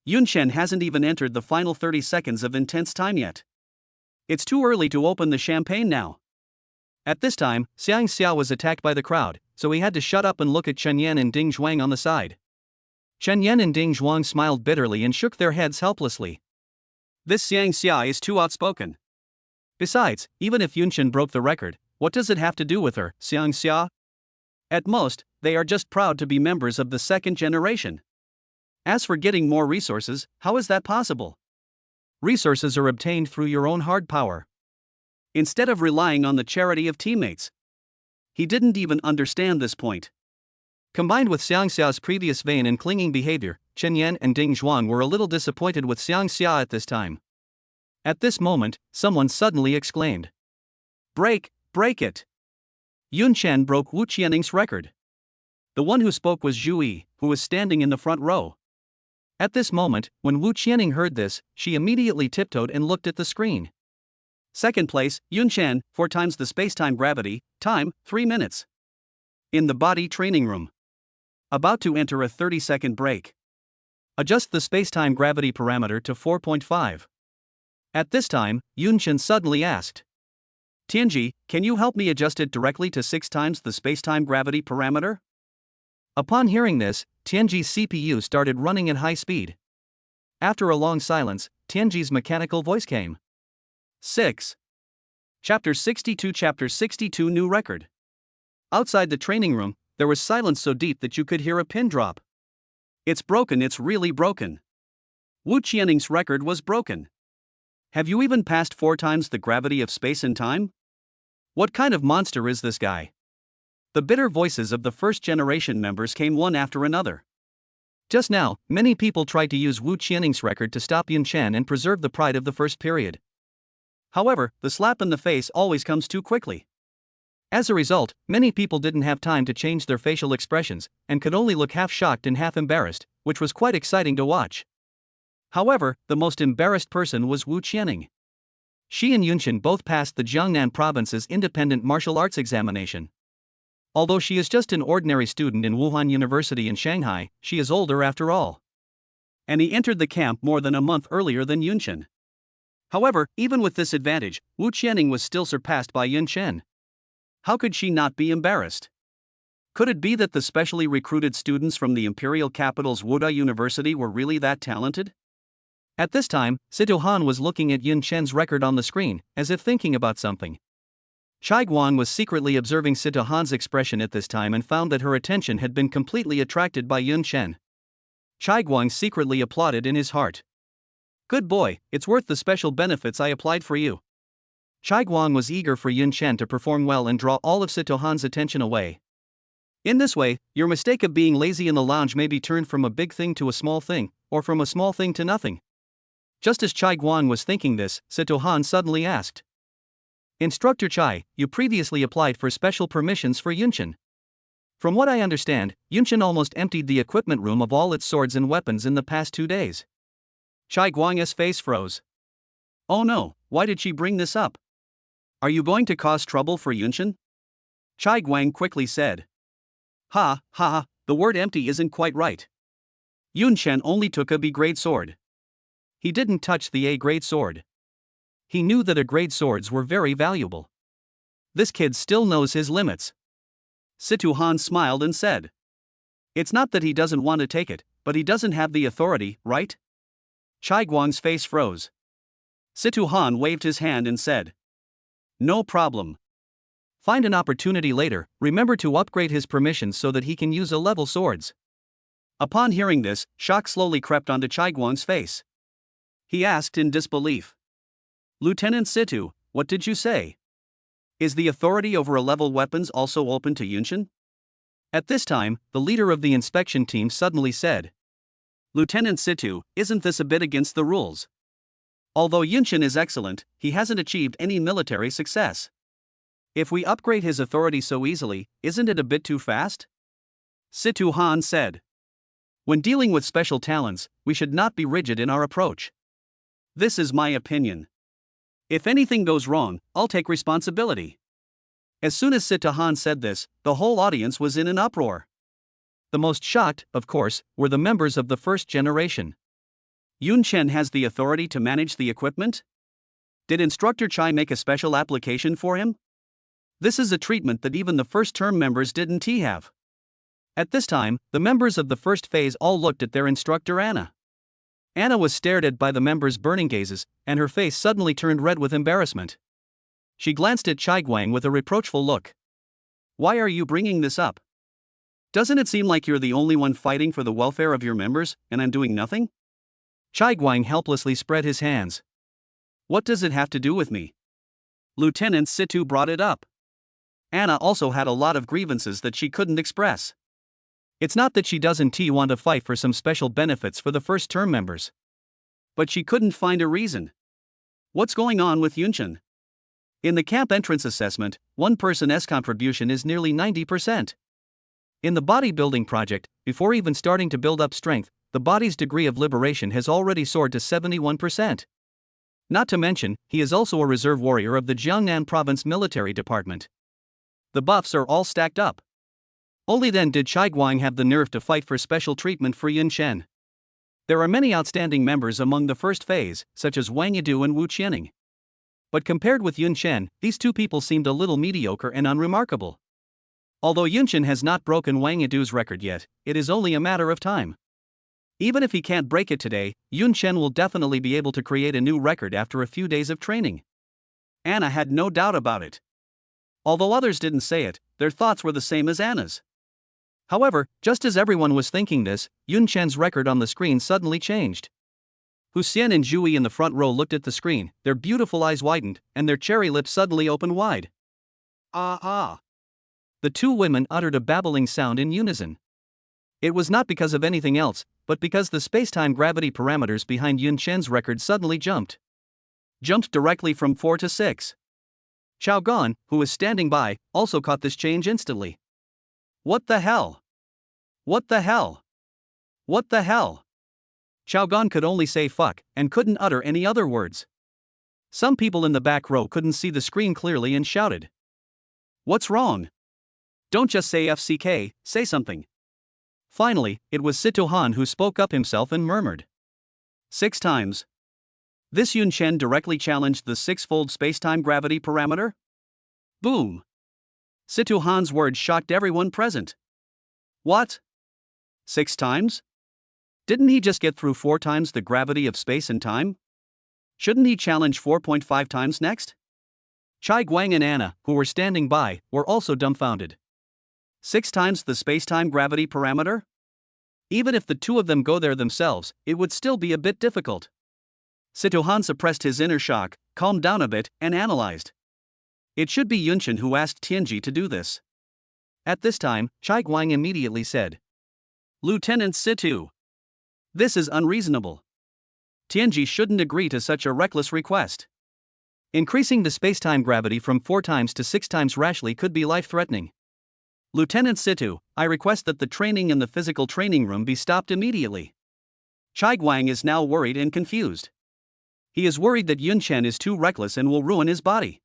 Yun Chen hasn't even entered the final 30 seconds of intense time yet. It's too early to open the champagne now. At this time, Xiang Xia was attacked by the crowd, so he had to shut up and look at Chen Yan and Ding Zhuang on the side. Chen Yan and Ding Zhuang smiled bitterly and shook their heads helplessly. This Xiang Xia is too outspoken. Besides, even if Yun Chen broke the record, what does it have to do with her, Xiang Xia? At most, they are just proud to be members of the second generation. As for getting more resources, how is that possible? Resources are obtained through your own hard power. instead of relying on the charity of teammates. He didn't even understand this point. Combined with Xiang Xiao's previous vain and clinging behavior, Chen Yan and Ding Zhuang were a little disappointed with Xiang Xia at this time. At this moment, someone suddenly exclaimed, "Break it!" Yun Chen broke Wu Qianning's record. The one who spoke was Zhu Yi, who was standing in the front row. At this moment, when Wu Qianning heard this, she immediately tiptoed and looked at the screen. Second place, Yun Chen, 4 times the space-time gravity, time, 3 minutes. In the body training room. About to enter a 30-second break. Adjust the space-time gravity parameter to 4.5. At this time, Yun Chen suddenly asked, "Tianji, can you help me adjust it directly to 6 times the space-time gravity parameter?" Upon hearing this, Tianji's CPU started running at high speed. After a long silence, Tianji's mechanical voice came. 6. Chapter 62 New Record. Outside the training room, there was silence so deep that you could hear a pin drop. It's broken, it's really broken. Wu Qianning's record was broken. Have you even passed 4 times the gravity of space and time? What kind of monster is this guy? The bitter voices of the first-generation members came one after another. Just now, many people tried to use Wu Qianning's record to stop Yun Chen and preserve the pride of the first period. However, the slap in the face always comes too quickly. As a result, many people didn't have time to change their facial expressions, and could only look half shocked and half embarrassed, which was quite exciting to watch. However, the most embarrassed person was Wu Qianning. She and Yun Chen both passed the Jiangnan province's independent martial arts examination. Although she is just an ordinary student in Wuhan University in Shanghai, she is older after all. And he entered the camp more than a month earlier than Yun Chen. However, even with this advantage, Wu Qianning was still surpassed by Yun Chen. How could she not be embarrassed? Could it be that the specially recruited students from the imperial capital's Wuda University were really that talented? At this time, Sito Han was looking at Yun Chen's record on the screen, as if thinking about something. Chai Guang was secretly observing Sito Han's expression at this time and found that her attention had been completely attracted by Yun Chen. Chai Guang secretly applauded in his heart. "Good boy, it's worth the special benefits I applied for you." Chai Guang was eager for Yun Chen to perform well and draw all of Sito Han's attention away. In this way, your mistake of being lazy in the lounge may be turned from a big thing to a small thing, or from a small thing to nothing. Just as Chai Guang was thinking this, Sito Han suddenly asked, "Instructor Chai, you previously applied for special permissions for Yun Chen. From what I understand, Yun Chen almost emptied the equipment room of all its swords and weapons in the past 2 days. Chai Guang's face froze. "Oh no, why did she bring this up? Are you going to cause trouble for Yun Chen?" Chai Guang quickly said. Ha, the word empty isn't quite right. Yun Chen only took a B-grade sword. He didn't touch the A-grade sword. He knew that A-grade swords were very valuable. This kid still knows his limits. Sito Han smiled and said, "It's not that he doesn't want to take it, but he doesn't have the authority, right?" Chai Guang's face froze. Sito Han waved his hand and said, "No problem. Find an opportunity later, remember to upgrade his permissions so that he can use A-level swords." Upon hearing this, shock slowly crept onto Chai Guang's face. He asked in disbelief, "Lieutenant Situ, what did you say? Is the authority over A-level weapons also open to Yun Chen?" At this time, the leader of the inspection team suddenly said, "Lieutenant Situ, isn't this a bit against the rules? Although Yun Chen is excellent, he hasn't achieved any military success. If we upgrade his authority so easily, isn't it a bit too fast?" Sito Han said, "When dealing with special talents, we should not be rigid in our approach. This is my opinion. If anything goes wrong, I'll take responsibility." As soon as Sito Han said this, the whole audience was in an uproar. The most shocked, of course, were the members of the first generation. Yun Chen has the authority to manage the equipment? Did Instructor Chai make a special application for him? This is a treatment that even the first-term members didn't have. At this time, the members of the first phase all looked at their instructor Anna. Anna was stared at by the members' burning gazes, and her face suddenly turned red with embarrassment. She glanced at Chai Guang with a reproachful look. "Why are you bringing this up? Doesn't it seem like you're the only one fighting for the welfare of your members, and I'm doing nothing?" Chai Guang helplessly spread his hands. "What does it have to do with me? Lieutenant Situ brought it up. Anna also had a lot of grievances that she couldn't express. It's not that she doesn't want to fight for some special benefits for the first term members. But she couldn't find a reason. What's going on with Yunchen? In the camp entrance assessment, one person's contribution is nearly 90%. In the bodybuilding project, before even starting to build up strength, the body's degree of liberation has already soared to 71%. Not to mention, he is also a reserve warrior of the Jiangnan Province Military Department. The buffs are all stacked up. Only then did Chai Guang have the nerve to fight for special treatment for Yun Chen. There are many outstanding members among the first phase, such as Wang Yidu and Wu Qianing. But compared with Yun Chen, these two people seemed a little mediocre and unremarkable. Although Yun Chen has not broken Wang Yidu's record yet, it is only a matter of time. Even if he can't break it today, Yun Chen will definitely be able to create a new record after a few days of training. Anna had no doubt about it. Although others didn't say it, their thoughts were the same as Anna's. However, just as everyone was thinking this, Yun Chen's record on the screen suddenly changed. Hu Xian and Zhu Yi in the front row looked at the screen, their beautiful eyes widened, and their cherry lips suddenly opened wide. Ah ah! The two women uttered a babbling sound in unison. It was not because of anything else, but because the space-time gravity parameters behind Yun Chen's record suddenly jumped. Jumped directly from 4 to 6. Chao Gan, who was standing by, also caught this change instantly. What the hell? What the hell? What the hell? Chao Gan could only say fuck, and couldn't utter any other words. Some people in the back row couldn't see the screen clearly and shouted. What's wrong? Don't just say FCK, say something. Finally, it was Sito Han who spoke up himself and murmured. 6 times. This Yun Chen directly challenged the 6-fold space-time gravity parameter? Boom! Sito Han's words shocked everyone present. What? 6 times? Didn't he just get through 4 times the gravity of space and time? Shouldn't he challenge 4.5 times next? Chai Guang and Anna, who were standing by, were also dumbfounded. 6 times the space-time gravity parameter? Even if the two of them go there themselves, it would still be a bit difficult. Sito Han suppressed his inner shock, calmed down a bit, and analyzed. It should be Yun Chen who asked Tianji to do this. At this time, Chai Guang immediately said, Lieutenant Situ. This is unreasonable. Tianji shouldn't agree to such a reckless request. Increasing the space-time gravity from 4 times to 6 times rashly could be life-threatening. Lieutenant Situ, I request that the training in the physical training room be stopped immediately. Chai Guang is now worried and confused. He is worried that Yun Chen is too reckless and will ruin his body.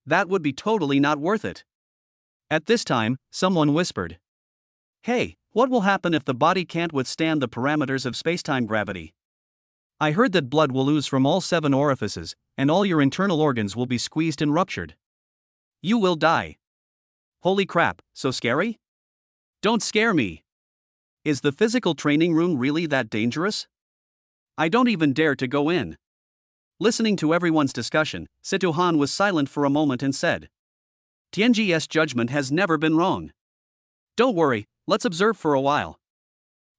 That would be totally not worth it. At this time, someone whispered. Hey, what will happen if the body can't withstand the parameters of space-time gravity? I heard that blood will ooze from all 7 orifices, and all your internal organs will be squeezed and ruptured. You will die. Holy crap, so scary? Don't scare me. Is the physical training room really that dangerous? I don't even dare to go in. Listening to everyone's discussion, Sito Han was silent for a moment and said, Tianji's judgment has never been wrong. Don't worry, let's observe for a while.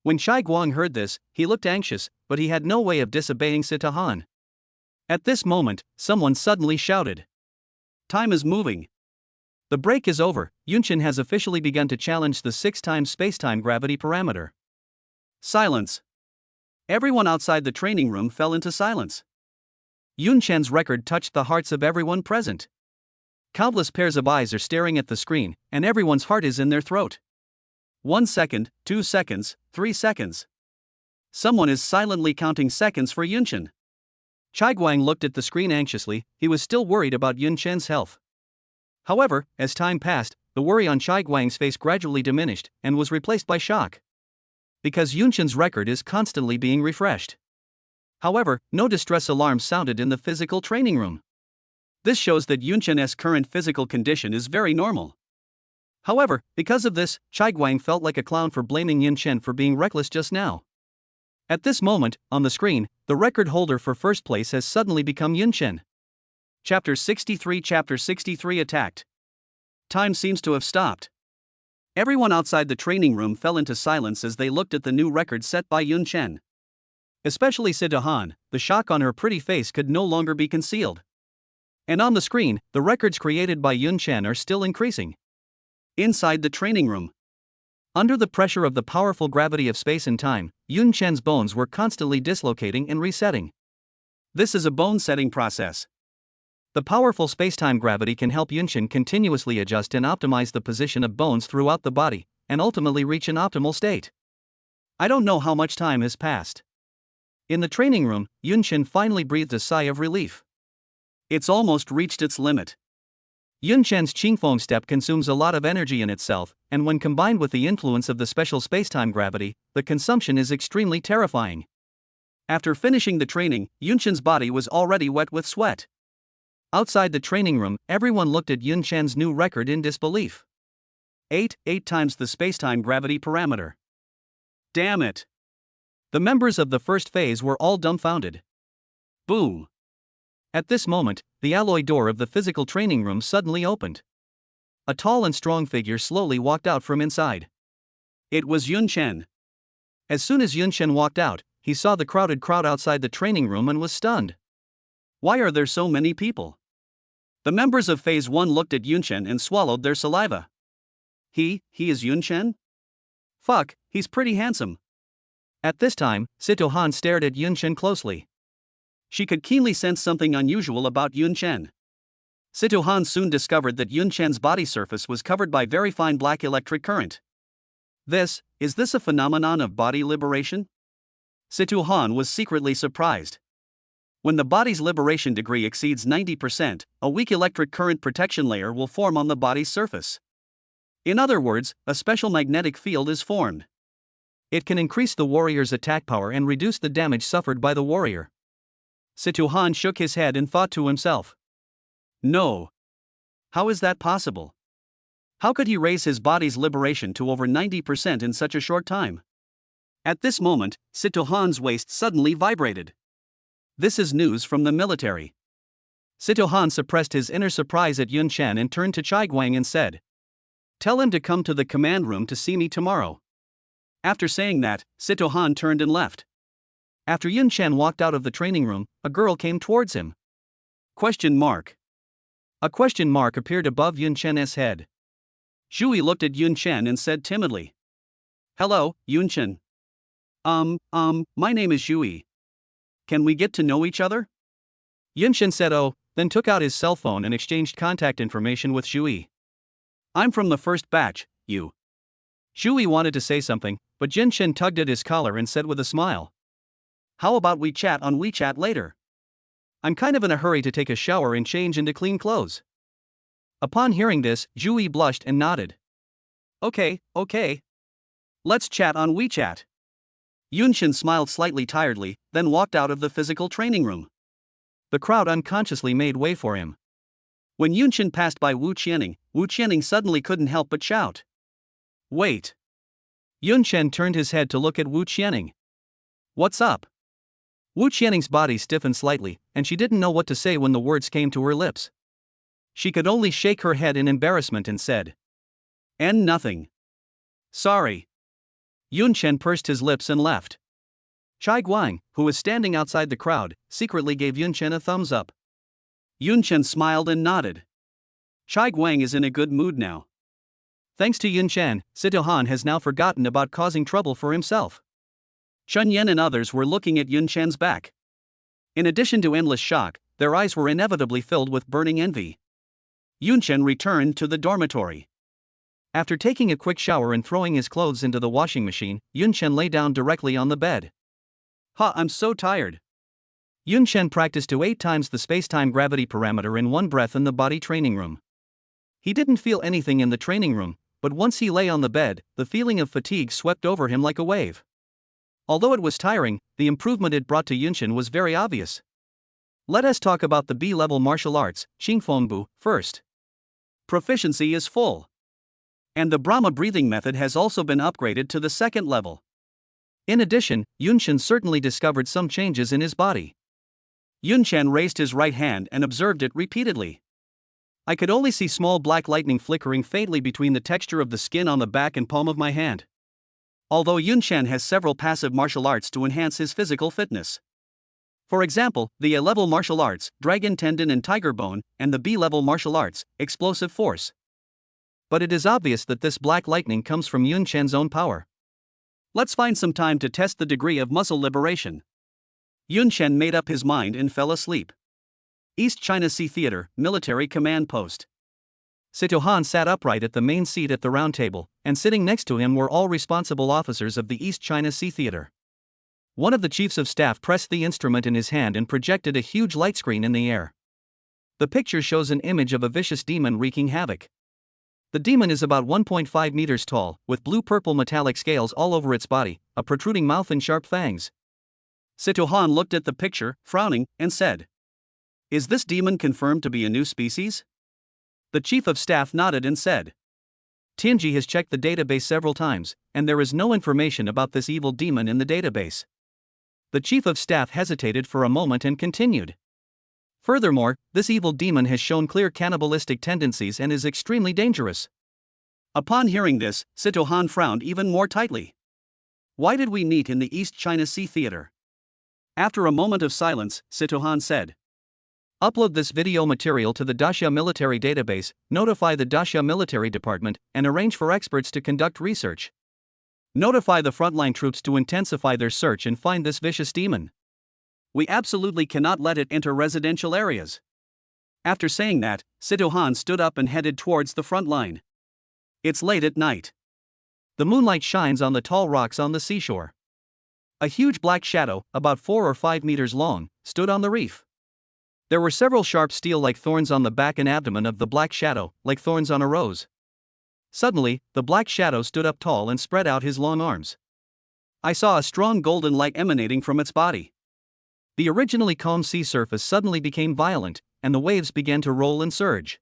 When Chai Guang heard this, he looked anxious, but he had no way of disobeying Sito Han. At this moment, someone suddenly shouted. Time is moving. The break is over, Yun Chen has officially begun to challenge the 6 times space-time gravity parameter. Silence. Everyone outside the training room fell into silence. Yun Chen's record touched the hearts of everyone present. Countless pairs of eyes are staring at the screen, and everyone's heart is in their throat. 1 second, 2 seconds, 3 seconds. Someone is silently counting seconds for Yun Chen. Chai Guang looked at the screen anxiously, he was still worried about Yun Chen's health. However, as time passed, the worry on Chai Guang's face gradually diminished and was replaced by shock. Because Yun Chen's record is constantly being refreshed. However, no distress alarms sounded in the physical training room. This shows that Yun Chen's current physical condition is very normal. However, because of this, Chai Guang felt like a clown for blaming Yun Chen for being reckless just now. At this moment, on the screen, the record holder for first place has suddenly become Yun Chen. Chapter 63 attacked. Time seems to have stopped. Everyone outside the training room fell into silence as they looked at the new record set by Yun Chen. Especially Sito Han, the shock on her pretty face could no longer be concealed. And on the screen, the records created by Yun Chen are still increasing. Inside the training room, under the pressure of the powerful gravity of space and time, Yun Chen's bones were constantly dislocating and resetting. This is a bone-setting process. The powerful space-time gravity can help Yun Chen continuously adjust and optimize the position of bones throughout the body, and ultimately reach an optimal state. I don't know how much time has passed. In the training room, Yun Chen finally breathed a sigh of relief. It's almost reached its limit. Yun Chen's Qingfeng step consumes a lot of energy in itself, and when combined with the influence of the special spacetime gravity, the consumption is extremely terrifying. After finishing the training, Yun Chen's body was already wet with sweat. Outside the training room, everyone looked at Yun Chen's new record in disbelief. 8 times the spacetime gravity parameter. Damn it! The members of the first phase were all dumbfounded. Boom! At this moment, the alloy door of the physical training room suddenly opened. A tall and strong figure slowly walked out from inside. It was Yun Chen. As soon as Yun Chen walked out, he saw the crowded crowd outside the training room and was stunned. Why are there so many people? The members of Phase 1 looked at Yun Chen and swallowed their saliva. He is Yun Chen? Fuck, he's pretty handsome. At this time, Sito Han stared at Yun Chen closely. She could keenly sense something unusual about Yun Chen. Sito Han soon discovered that Yun Chen's body surface was covered by very fine black electric current. Is this a phenomenon of body liberation? Sito Han was secretly surprised. When the body's liberation degree exceeds 90%, a weak electric current protection layer will form on the body's surface. In other words, a special magnetic field is formed. It can increase the warrior's attack power and reduce the damage suffered by the warrior. Sito Han shook his head and thought to himself. No. How is that possible? How could he raise his body's liberation to over 90% in such a short time? At this moment, Sito Han's waist suddenly vibrated. This is news from the military. Sito Han suppressed his inner surprise at Yun Chen and turned to Chai Guang and said, "Tell him to come to the command room to see me tomorrow." After saying that, Sito Han turned and left. After Yun Chen walked out of the training room, a girl came towards him. Question mark. A question mark appeared above Yun Chen's head. Zhui looked at Yun Chen and said timidly, "Hello, Yun Chen. My name is Zhui. Can we get to know each other?" Yun Chen said oh, then took out his cell phone and exchanged contact information with Zhui. "I'm from the first batch, you." Zhui wanted to say something, but Yun Chen tugged at his collar and said with a smile, "How about we chat on WeChat later? I'm kind of in a hurry to take a shower and change into clean clothes." Upon hearing this, Zhui blushed and nodded. Okay. Let's chat on WeChat." Yun Chen smiled slightly tiredly, then walked out of the physical training room. The crowd unconsciously made way for him. When Yun Chen passed by Wu Qianing suddenly couldn't help but shout, "Wait!" Yun Chen turned his head to look at Wu Qianing. "What's up?" Wu Qianing's body stiffened slightly, and she didn't know what to say when the words came to her lips. She could only shake her head in embarrassment and said, "And nothing. Sorry." Yun Chen pursed his lips and left. Chai Guang, who was standing outside the crowd, secretly gave Yun Chen a thumbs up. Yun Chen smiled and nodded. Chai Guang is in a good mood now. Thanks to Yun Chen, Sito Han has now forgotten about causing trouble for himself. Chun Yen and others were looking at Yun Chen's back. In addition to endless shock, their eyes were inevitably filled with burning envy. Yun Chen returned to the dormitory. After taking a quick shower and throwing his clothes into the washing machine, Yun Chen lay down directly on the bed. I'm so tired." Yun Chen practiced to 8 times the space-time gravity parameter in one breath in the body training room. He didn't feel anything in the training room, but once he lay on the bed, the feeling of fatigue swept over him like a wave. Although it was tiring, the improvement it brought to Yun Chen was very obvious. Let us talk about the B-level martial arts, Qingfengbu, first. Proficiency is full. And the Brahma breathing method has also been upgraded to the second level. In addition, Yun Chen certainly discovered some changes in his body. Yun Chen raised his right hand and observed it repeatedly. I could only see small black lightning flickering faintly between the texture of the skin on the back and palm of my hand. Although Yun Chen has several passive martial arts to enhance his physical fitness. For example, the A-level martial arts, Dragon Tendon and Tiger Bone, and the B-level martial arts, Explosive Force. But it is obvious that this black lightning comes from Yun Chen's own power. Let's find some time to test the degree of muscle liberation. Yun Chen made up his mind and fell asleep. East China Sea Theater, Military Command Post. Sito Han sat upright at the main seat at the round table, and sitting next to him were all responsible officers of the East China Sea Theater. One of the chiefs of staff pressed the instrument in his hand and projected a huge light screen in the air. The picture shows an image of a vicious demon wreaking havoc. The demon is about 1.5 meters tall, with blue-purple metallic scales all over its body, a protruding mouth and sharp fangs. Sito Han looked at the picture, frowning, and said, "Is this demon confirmed to be a new species?" The chief of staff nodded and said, "Tianji has checked the database several times, and there is no information about this evil demon in the database." The chief of staff hesitated for a moment and continued, "Furthermore, this evil demon has shown clear cannibalistic tendencies and is extremely dangerous." Upon hearing this, Sito Han frowned even more tightly. "Why did we meet in the East China Sea Theater?" After a moment of silence, Sito Han said, "Upload this video material to the Daxia military database, notify the Daxia military department, and arrange for experts to conduct research. Notify the frontline troops to intensify their search and find this vicious demon. We absolutely cannot let it enter residential areas." After saying that, Sito Han stood up and headed towards the front line. It's late at night. The moonlight shines on the tall rocks on the seashore. A huge black shadow, about 4 or 5 meters long, stood on the reef. There were several sharp steel-like thorns on the back and abdomen of the black shadow, like thorns on a rose. Suddenly, the black shadow stood up tall and spread out his long arms. I saw a strong golden light emanating from its body. The originally calm sea surface suddenly became violent, and the waves began to roll and surge.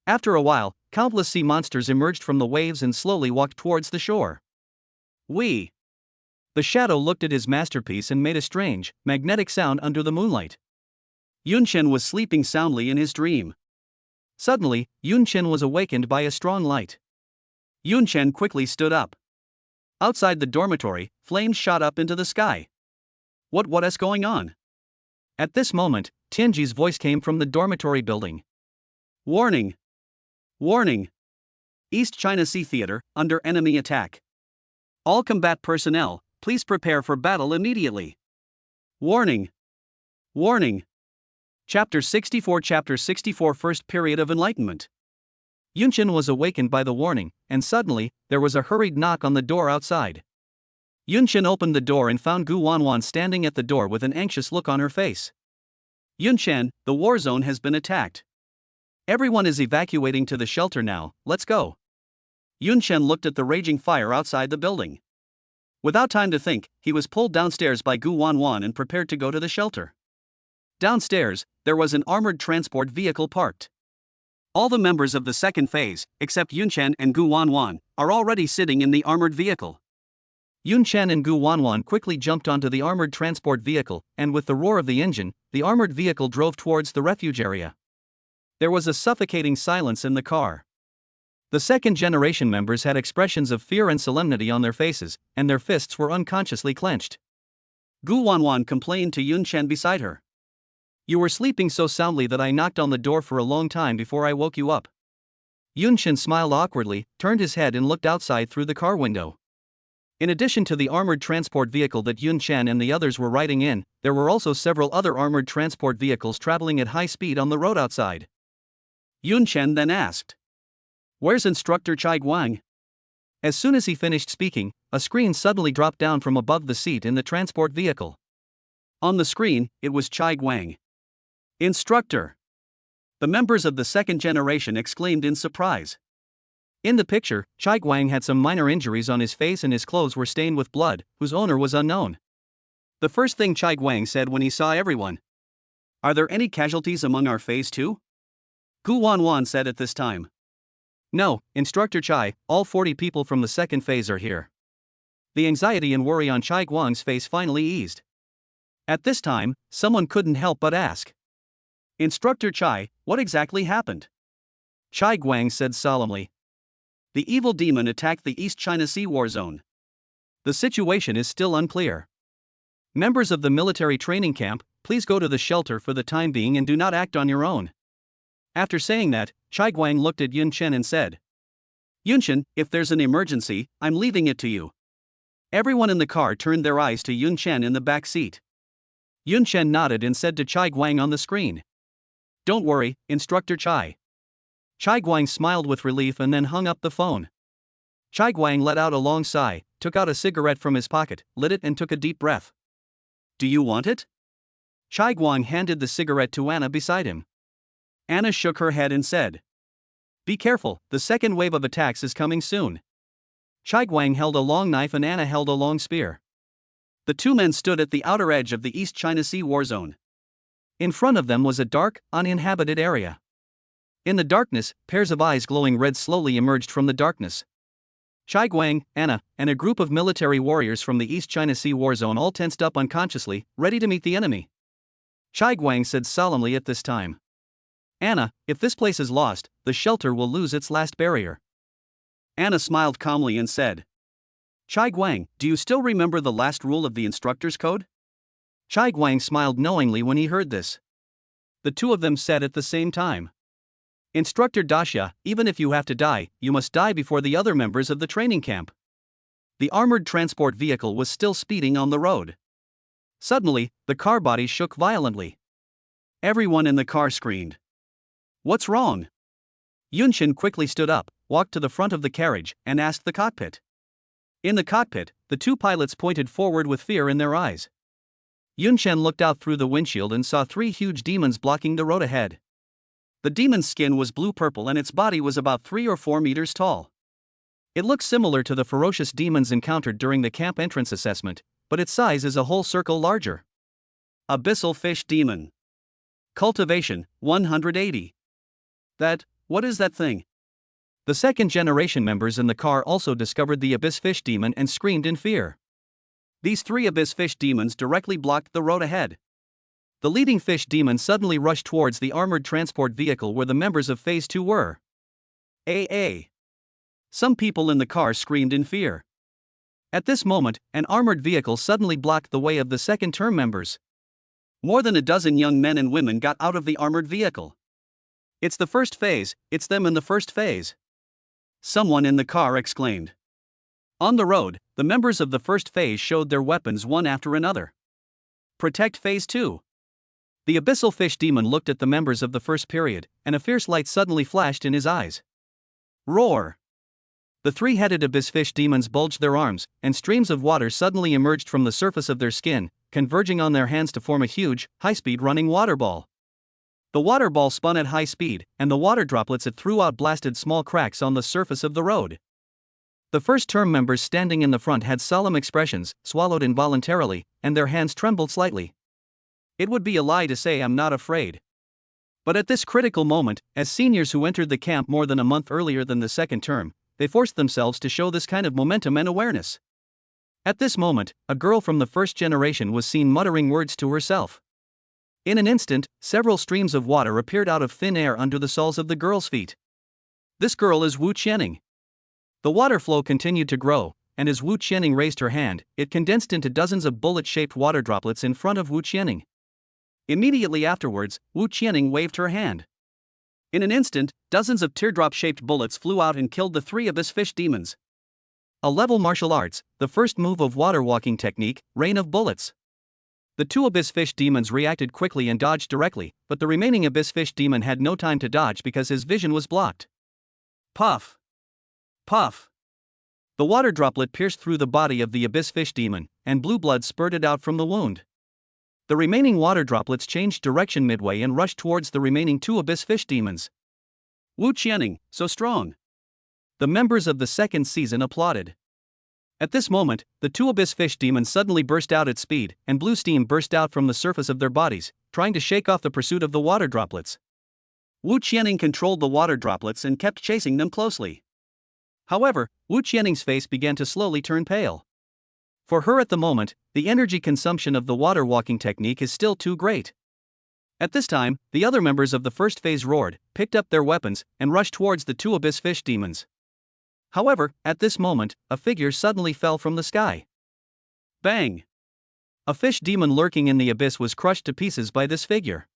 After a while, countless sea monsters emerged from the waves and slowly walked towards the shore. The shadow looked at his masterpiece and made a strange, magnetic sound under the moonlight. Yun Chen was sleeping soundly in his dream. Suddenly, Yun Chen was awakened by a strong light. Yun Chen quickly stood up. Outside the dormitory, flames shot up into the sky. What is going on? At this moment, Tianji's voice came from the dormitory building. "Warning! Warning! East China Sea Theater, under enemy attack. All combat personnel, please prepare for battle immediately. Warning! Warning!" Chapter 64 First Period of Enlightenment. Yun Chen was awakened by the warning, and suddenly, there was a hurried knock on the door outside. Yun Chen opened the door and found Gu Wanwan standing at the door with an anxious look on her face. "Yun Chen, the war zone has been attacked. Everyone is evacuating to the shelter now, let's go." Yun Chen looked at the raging fire outside the building. Without time to think, he was pulled downstairs by Gu Wanwan and prepared to go to the shelter. Downstairs, there was an armored transport vehicle parked. All the members of the second phase, except Yun Chen and Gu Wanwan, are already sitting in the armored vehicle. Yun Chen and Gu Wanwan quickly jumped onto the armored transport vehicle, and with the roar of the engine, the armored vehicle drove towards the refuge area. There was a suffocating silence in the car. The second-generation members had expressions of fear and solemnity on their faces, and their fists were unconsciously clenched. Gu Wanwan complained to Yun Chen beside her. "You were sleeping so soundly that I knocked on the door for a long time before I woke you up." Yun Chen smiled awkwardly, turned his head and looked outside through the car window. In addition to the armored transport vehicle that Yun Chen and the others were riding in, there were also several other armored transport vehicles traveling at high speed on the road outside. Yun Chen then asked, "Where's Instructor Chai Guang?" As soon as he finished speaking, a screen suddenly dropped down from above the seat in the transport vehicle. On the screen, it was Chai Guang. "Instructor!" The members of the second generation exclaimed in surprise. In the picture, Chai Guang had some minor injuries on his face and his clothes were stained with blood, whose owner was unknown. The first thing Chai Guang said when he saw everyone: "Are there any casualties among our phase 2? Gu Wanwan said at this time. "No, Instructor Chai, all 40 people from the second phase are here." The anxiety and worry on Chai Guang's face finally eased. At this time, someone couldn't help but ask, "Instructor Chai, what exactly happened?" Chai Guang said solemnly, "The evil demon attacked the East China Sea war zone. The situation is still unclear. Members of the military training camp, please go to the shelter for the time being and do not act on your own. After saying that, Chai Guang looked at Yun Chen and said, Yun Chen, if there's an emergency, I'm leaving it to you. Everyone in the car turned their eyes to Yun Chen in the back seat. Yun Chen nodded and said to Chai Guang on the screen, Don't worry, Instructor Chai. Chai Guang smiled with relief and then hung up the phone. Chai Guang let out a long sigh, took out a cigarette from his pocket, lit it and took a deep breath. Do you want it? Chai Guang handed the cigarette to Anna beside him. Anna shook her head and said, Be careful, the second wave of attacks is coming soon. Chai Guang held a long knife and Anna held a long spear. The two men stood at the outer edge of the East China Sea war zone. In front of them was a dark, uninhabited area. In the darkness, pairs of eyes glowing red slowly emerged from the darkness. Chai Guang, Anna, and a group of military warriors from the East China Sea war zone all tensed up unconsciously, ready to meet the enemy. Chai Guang said solemnly at this time, Anna, if this place is lost, the shelter will lose its last barrier. Anna smiled calmly and said, Chai Guang, do you still remember the last rule of the instructor's code? Chai Guang smiled knowingly when he heard this. The two of them said at the same time, Instructor Dasha, even if you have to die, you must die before the other members of the training camp. The armored transport vehicle was still speeding on the road. Suddenly, the car body shook violently. Everyone in the car screamed. What's wrong? Yun Chen quickly stood up, walked to the front of the carriage, and asked the cockpit. In the cockpit, the two pilots pointed forward with fear in their eyes. Yun Chen looked out through the windshield and saw three huge demons blocking the road ahead. The demon's skin was blue-purple and its body was about 3 or 4 meters tall. It looked similar to the ferocious demons encountered during the camp entrance assessment, but its size is a whole circle larger. Abyssal Fish Demon. Cultivation, 180. What is that thing? The second-generation members in the car also discovered the Abyss Fish Demon and screamed in fear. These three Abyss Fish Demons directly blocked the road ahead. The leading fish demon suddenly rushed towards the armored transport vehicle where the members of Phase 2 were. AA. Some people in the car screamed in fear. At this moment, an armored vehicle suddenly blocked the way of the second-term members. More than a dozen young men and women got out of the armored vehicle. It's the first phase, it's them in the first phase. Someone in the car exclaimed. On the road, the members of the first phase showed their weapons one after another. Protect Phase 2. The abyssal fish demon looked at the members of the first period, and a fierce light suddenly flashed in his eyes. Roar! The three-headed abyss fish demons bulged their arms, and streams of water suddenly emerged from the surface of their skin, converging on their hands to form a huge, high-speed running water ball. The water ball spun at high speed, and the water droplets it threw out blasted small cracks on the surface of the road. The first-term members standing in the front had solemn expressions, swallowed involuntarily, and their hands trembled slightly. It would be a lie to say I'm not afraid. But at this critical moment, as seniors who entered the camp more than a month earlier than the second term, they forced themselves to show this kind of momentum and awareness. At this moment, a girl from the first generation was seen muttering words to herself. In an instant, several streams of water appeared out of thin air under the soles of the girl's feet. This girl is Wu Qianing. The water flow continued to grow, and as Wu Qianing raised her hand, it condensed into dozens of bullet-shaped water droplets in front of Wu Qianing. Immediately afterwards, Wu Qianing waved her hand. In an instant, dozens of teardrop-shaped bullets flew out and killed the three abyss fish demons. A level martial arts, the first move of water walking technique, rain of bullets. The two abyss fish demons reacted quickly and dodged directly, but the remaining abyss fish demon had no time to dodge because his vision was blocked. Puff! Puff! The water droplet pierced through the body of the abyss fish demon, and blue blood spurted out from the wound. The remaining water droplets changed direction midway and rushed towards the remaining two abyss fish demons. Wu Qianing, so strong! The members of the second season applauded. At this moment, the two abyss fish demons suddenly burst out at speed, and blue steam burst out from the surface of their bodies, trying to shake off the pursuit of the water droplets. Wu Qianing controlled the water droplets and kept chasing them closely. However, Wu Qianing's face began to slowly turn pale. For her at the moment, the energy consumption of the water walking technique is still too great. At this time, the other members of the first phase roared, picked up their weapons, and rushed towards the two abyss fish demons. However, at this moment, a figure suddenly fell from the sky. Bang! A fish demon lurking in the abyss was crushed to pieces by this figure.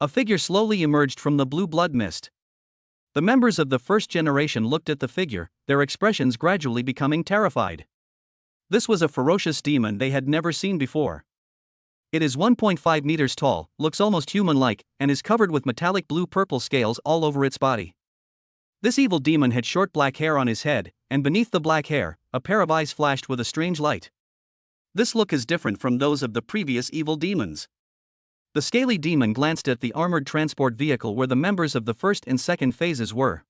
A figure slowly emerged from the blue blood mist. The members of the first generation looked at the figure, their expressions gradually becoming terrified. This was a ferocious demon they had never seen before. It is 1.5 meters tall, looks almost human-like, and is covered with metallic blue-purple scales all over its body. This evil demon had short black hair on his head, and beneath the black hair, a pair of eyes flashed with a strange light. This look is different from those of the previous evil demons. The scaly demon glanced at the armored transport vehicle where the members of the first and second phases were.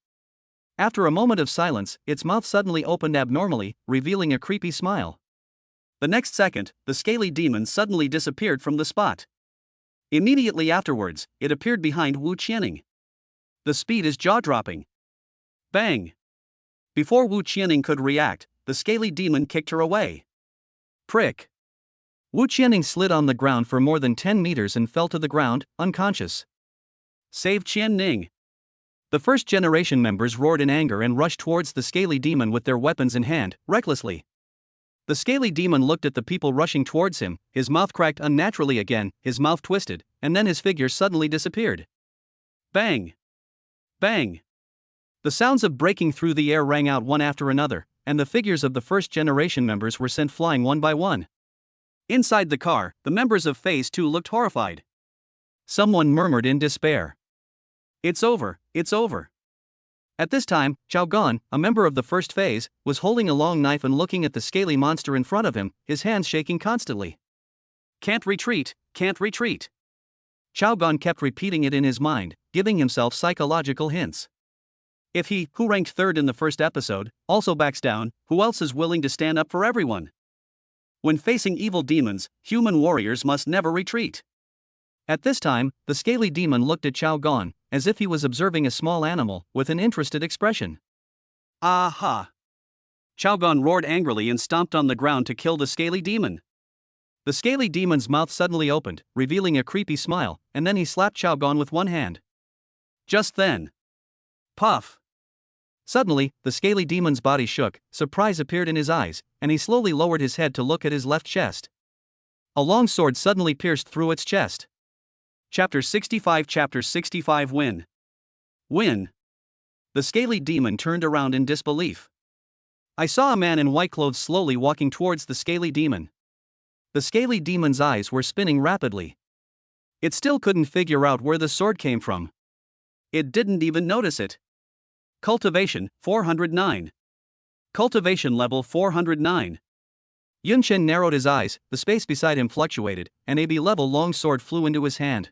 After a moment of silence, its mouth suddenly opened abnormally, revealing a creepy smile. The next second, the scaly demon suddenly disappeared from the spot. Immediately afterwards, it appeared behind Wu Qianning. The speed is jaw-dropping. Bang! Before Wu Qianning could react, the scaly demon kicked her away. Prick! Wu Qianning slid on the ground for more than 10 meters and fell to the ground, unconscious. Save Qianning! The first generation members roared in anger and rushed towards the scaly demon with their weapons in hand, recklessly. The scaly demon looked at the people rushing towards him, his mouth cracked unnaturally again, his mouth twisted, and then his figure suddenly disappeared. Bang! Bang! The sounds of breaking through the air rang out one after another, and the figures of the first generation members were sent flying one by one. Inside the car, the members of Phase 2 looked horrified. Someone murmured in despair. It's over, it's over. At this time, Chao Gan, a member of the first phase, was holding a long knife and looking at the scaly monster in front of him, his hands shaking constantly. Can't retreat, can't retreat. Chao Gan kept repeating it in his mind, giving himself psychological hints. If he, who ranked third in the first episode, also backs down, who else is willing to stand up for everyone? When facing evil demons, human warriors must never retreat. At this time, the scaly demon looked at Chao Gan, as if he was observing a small animal, with an interested expression. Aha! Chao Gan roared angrily and stomped on the ground to kill the scaly demon. The scaly demon's mouth suddenly opened, revealing a creepy smile, and then he slapped Chao Gan with one hand. Just then. Puff! Suddenly, the scaly demon's body shook, surprise appeared in his eyes, and he slowly lowered his head to look at his left chest. A long sword suddenly pierced through its chest. Chapter 65 Win. Win. The scaly demon turned around in disbelief. I saw a man in white clothes slowly walking towards the scaly demon. The scaly demon's eyes were spinning rapidly. It still couldn't figure out where the sword came from. It didn't even notice it. Cultivation, 409. Cultivation level 409. Yunchen narrowed his eyes, the space beside him fluctuated, and a B-level long sword flew into his hand.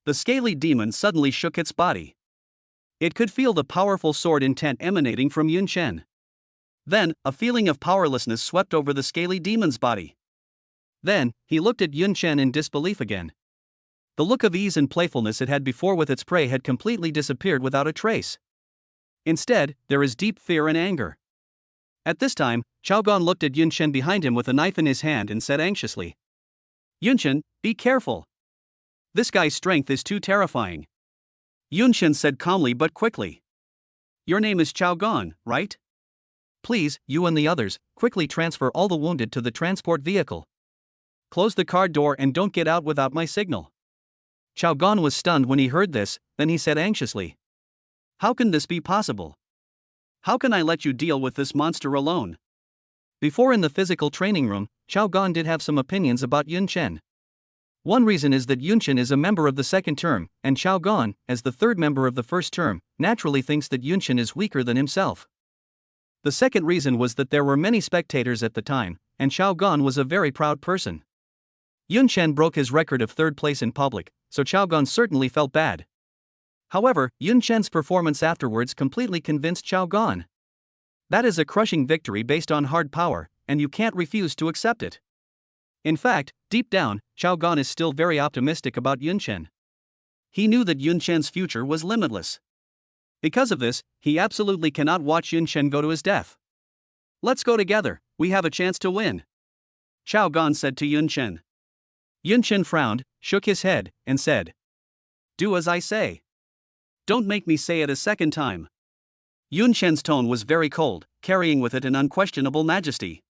The scaly demon suddenly shook its body. It could feel the powerful sword intent emanating from Yunchen. Then, a feeling of powerlessness swept over the scaly demon's body. Then, he looked at Yunchen in disbelief again. The look of ease and playfulness it had before with its prey had completely disappeared without a trace. Instead, there is deep fear and anger. At this time, Chao Gan looked at Yunchen behind him with a knife in his hand and said anxiously, Yunchen, be careful. This guy's strength is too terrifying. Yunchen said calmly but quickly. Your name is Chao Gan, right? Please, you and the others, quickly transfer all the wounded to the transport vehicle. Close the car door and don't get out without my signal. Chao Gan was stunned when he heard this, then he said anxiously. How can this be possible? How can I let you deal with this monster alone? Before in the physical training room, Chao Gan did have some opinions about Yunchen. One reason is that Yunchen is a member of the second term, and Chao Gan, as the third member of the first term, naturally thinks that Yunchen is weaker than himself. The second reason was that there were many spectators at the time, and Chao Gan was a very proud person. Yunchen broke his record of third place in public, so Chao Gan certainly felt bad. However, Yunchen's performance afterwards completely convinced Chao Gan. That is a crushing victory based on hard power, and you can't refuse to accept it. In fact, deep down, Chao Gan is still very optimistic about Yunchen. He knew that Yunchen's future was limitless. Because of this, he absolutely cannot watch Yunchen go to his death. Let's go together, we have a chance to win. Chao Gan said to Yunchen. Yunchen frowned, shook his head, and said, Do as I say. Don't make me say it a second time. Yunchen's tone was very cold, carrying with it an unquestionable majesty.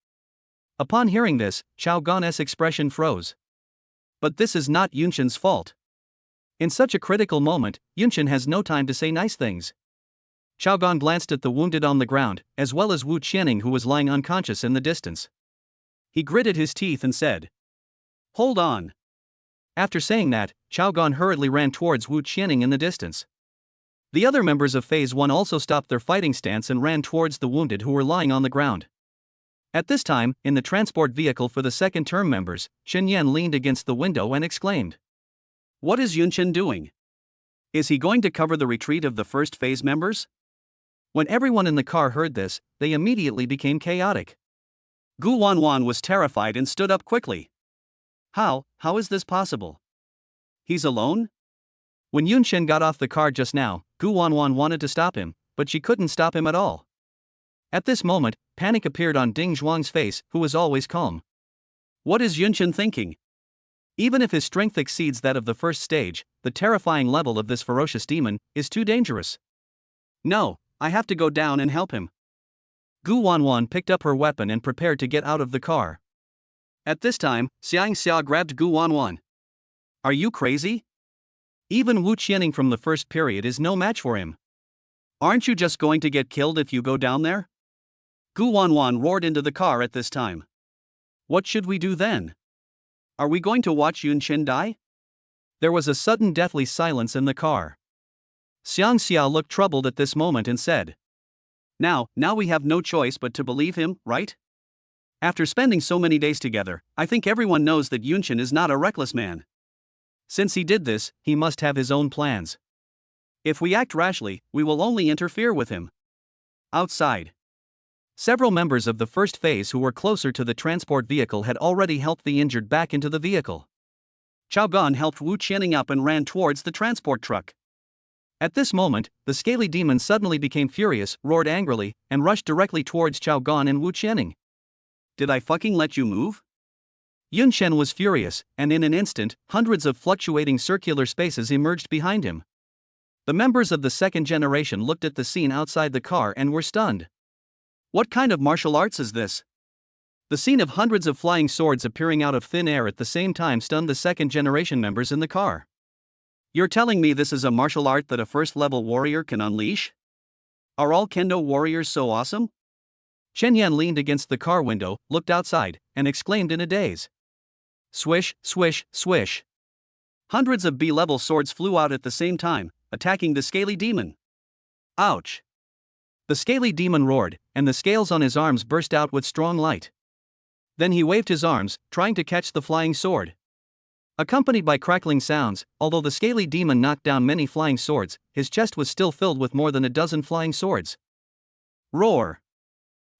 Upon hearing this, Chao Gan's expression froze. But this is not Yunshen's fault. In such a critical moment, Yunshen has no time to say nice things. Chao Gan glanced at the wounded on the ground, as well as Wu Qianing, who was lying unconscious in the distance. He gritted his teeth and said, "Hold on." After saying that, Chao Gan hurriedly ran towards Wu Qianing in the distance. The other members of Phase 1 also stopped their fighting stance and ran towards the wounded who were lying on the ground. At this time, in the transport vehicle for the second term members, Shen Yan leaned against the window and exclaimed, "What is Yunshen doing? Is he going to cover the retreat of the first phase members?" When everyone in the car heard this, they immediately became chaotic. Gu Wanwan was terrified and stood up quickly. How is this possible? He's alone? When Yunshen got off the car just now, Gu Wanwan wanted to stop him, but she couldn't stop him at all. At this moment, panic appeared on Ding Zhuang's face, who was always calm. What is Yunshen thinking? Even if his strength exceeds that of the first stage, the terrifying level of this ferocious demon is too dangerous. No, I have to go down and help him. Gu Wanwan picked up her weapon and prepared to get out of the car. At this time, Xiang Xia grabbed Gu Wanwan. Are you crazy? Even Wu Qianing from the first period is no match for him. Aren't you just going to get killed if you go down there? Gu Wanwan roared into the car at this time. What should we do then? Are we going to watch Yunshen die? There was a sudden deathly silence in the car. Xiang Xia looked troubled at this moment and said, Now we have no choice but to believe him, right? After spending so many days together, I think everyone knows that Yunshen is not a reckless man. Since he did this, he must have his own plans. If we act rashly, we will only interfere with him. Outside. Several members of the first phase who were closer to the transport vehicle had already helped the injured back into the vehicle. Chao Gan helped Wu Qianing up and ran towards the transport truck. At this moment, the scaly demon suddenly became furious, roared angrily, and rushed directly towards Chao Gan and Wu Qianing. Did I fucking let you move? Yunshen was furious, and in an instant, hundreds of fluctuating circular spaces emerged behind him. The members of the second generation looked at the scene outside the car and were stunned. What kind of martial arts is this? The scene of hundreds of flying swords appearing out of thin air at the same time stunned the second generation members in the car. You're telling me this is a martial art that a first-level warrior can unleash? Are all kendo warriors so awesome? Chen Yan leaned against the car window, looked outside, and exclaimed in a daze. Swish, swish, swish. Hundreds of B-level swords flew out at the same time, attacking the scaly demon. Ouch! The scaly demon roared, and the scales on his arms burst out with strong light. Then he waved his arms, trying to catch the flying sword. Accompanied by crackling sounds, although the scaly demon knocked down many flying swords, his chest was still filled with more than a dozen flying swords. Roar!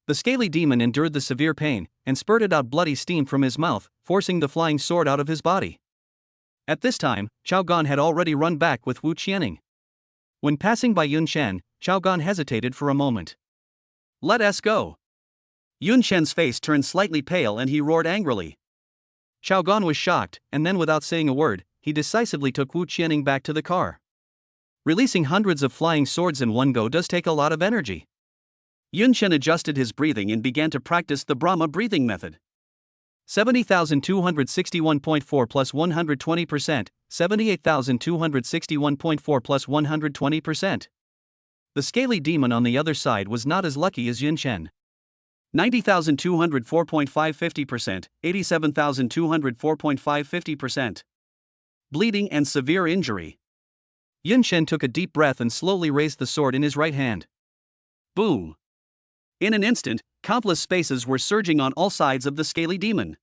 The scaly demon endured the severe pain, and spurted out bloody steam from his mouth, forcing the flying sword out of his body. At this time, Chao Gan had already run back with Wu Qianing. When passing by Yunshen, Chao Gan hesitated for a moment. Let us go. Yunshen's face turned slightly pale and he roared angrily. Chao Gan was shocked, and then without saying a word, he decisively took Wu Qianing back to the car. Releasing hundreds of flying swords in one go does take a lot of energy. Yunshen adjusted his breathing and began to practice the Brahma breathing method. 70,261.4 plus 120%, 78,261.4 plus 120%. The scaly demon on the other side was not as lucky as Yunshen. 90,204.5 50%, 87,204.5 50%. Bleeding and severe injury. Yunshen took a deep breath and slowly raised the sword in his right hand. Boom! In an instant, countless spaces were surging on all sides of the scaly demon.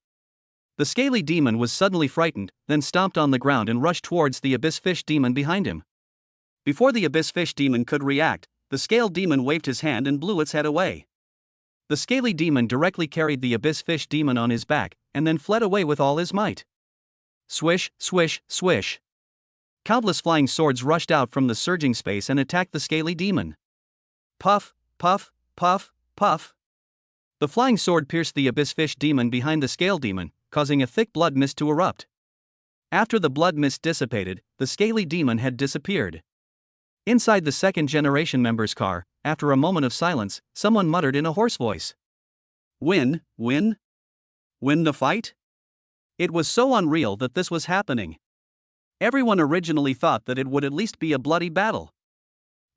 The scaly demon was suddenly frightened, then stomped on the ground and rushed towards the abyss fish demon behind him. Before the abyss fish demon could react, the scale demon waved his hand and blew its head away. The scaly demon directly carried the abyss fish demon on his back, and then fled away with all his might. Swish, swish, swish. Countless flying swords rushed out from the surging space and attacked the scaly demon. Puff, puff, puff, puff. The flying sword pierced the abyss fish demon behind the scale demon, causing a thick blood mist to erupt. After the blood mist dissipated, the scaly demon had disappeared. Inside the second generation member's car, after a moment of silence, someone muttered in a hoarse voice. Win, win? Win the fight? It was so unreal that this was happening. Everyone originally thought that it would at least be a bloody battle.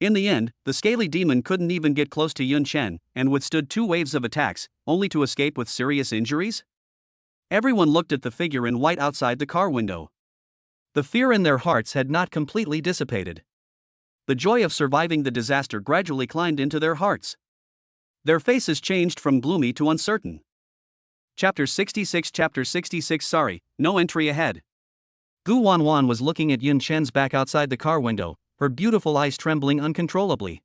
In the end, the scaly demon couldn't even get close to Yun Chen and withstood 2 waves of attacks, only to escape with serious injuries? Everyone looked at the figure in white outside the car window. The fear in their hearts had not completely dissipated. The joy of surviving the disaster gradually climbed into their hearts. Their faces changed from gloomy to uncertain. Chapter 66 Sorry, no entry ahead. Gu Wanwan was looking at Yun Chen's back outside the car window, her beautiful eyes trembling uncontrollably.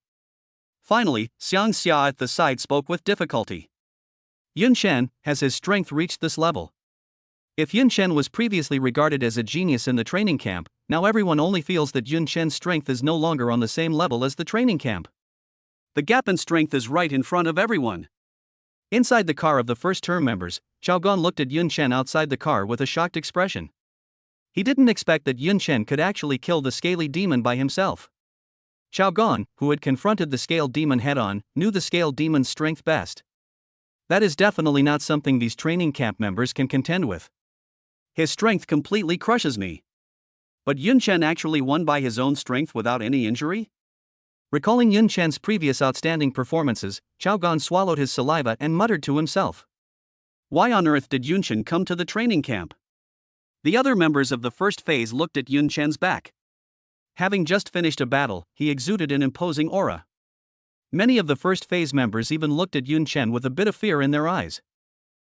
Finally, Xiang Xia at the side spoke with difficulty. Yun Chen, has his strength reached this level? If Yun Chen was previously regarded as a genius in the training camp, now everyone only feels that Yun Chen's strength is no longer on the same level as the training camp. The gap in strength is right in front of everyone. Inside the car of the first-term members, Xiao Gan looked at Yun Chen outside the car with a shocked expression. He didn't expect that Yun Chen could actually kill the scaly demon by himself. Xiao Gan, who had confronted the scale demon head-on, knew the scale demon's strength best. That is definitely not something these training camp members can contend with. His strength completely crushes me. But Yun Chen actually won by his own strength without any injury? Recalling Yun Chen's previous outstanding performances, Xiao Gan swallowed his saliva and muttered to himself. Why on earth did Yun Chen come to the training camp? The other members of the first phase looked at Yun Chen's back. Having just finished a battle, he exuded an imposing aura. Many of the first phase members even looked at Yun Chen with a bit of fear in their eyes.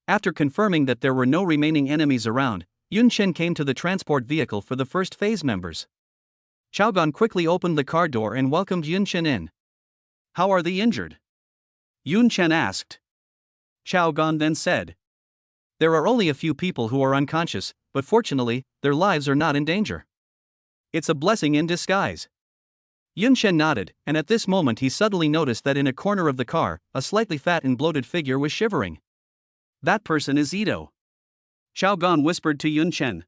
After confirming that there were no remaining enemies around, Yun Chen came to the transport vehicle for the first phase members. Xiao Gan quickly opened the car door and welcomed Yun Chen in. How are the injured? Yun Chen asked. Xiao Gan then said. There are only a few people who are unconscious, but fortunately, their lives are not in danger. It's a blessing in disguise. Yun Chen nodded, and at this moment he suddenly noticed that in a corner of the car, a slightly fat and bloated figure was shivering. That person is Ito. Xiao Gan whispered to Yun Chen.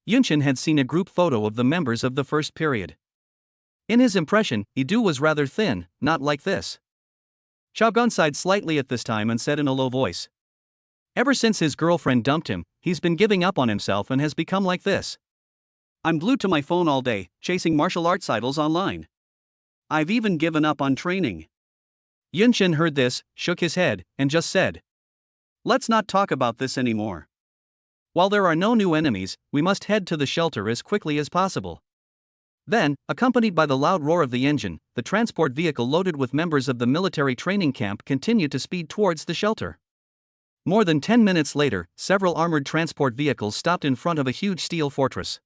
Yun Chen had seen a group photo of the members of the first period. In his impression, Idu was rather thin, not like this. Xiao Gan sighed slightly at this time and said in a low voice. Ever since his girlfriend dumped him, he's been giving up on himself and has become like this. I'm glued to my phone all day, chasing martial arts idols online. I've even given up on training. Yun Chen heard this, shook his head, and just said. Let's not talk about this anymore. While there are no new enemies, we must head to the shelter as quickly as possible. Then, accompanied by the loud roar of the engine, the transport vehicle loaded with members of the military training camp continued to speed towards the shelter. More than 10 minutes later, several armored transport vehicles stopped in front of a huge steel fortress.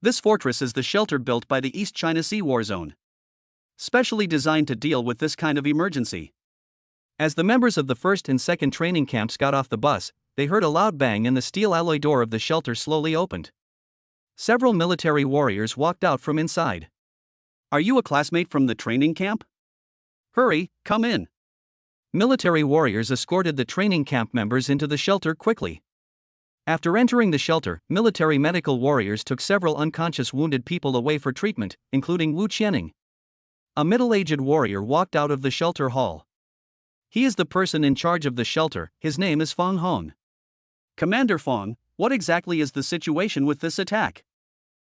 This fortress is the shelter built by the East China Sea War Zone, specially designed to deal with this kind of emergency. As the members of the first and second training camps got off the bus, they heard a loud bang and the steel alloy door of the shelter slowly opened. Several military warriors walked out from inside. Are you a classmate from the training camp? Hurry, come in. Military warriors escorted the training camp members into the shelter quickly. After entering the shelter, military medical warriors took several unconscious wounded people away for treatment, including Wu Qianing. A middle-aged warrior walked out of the shelter hall. He is the person in charge of the shelter, his name is Feng Hong. Commander Feng, what exactly is the situation with this attack?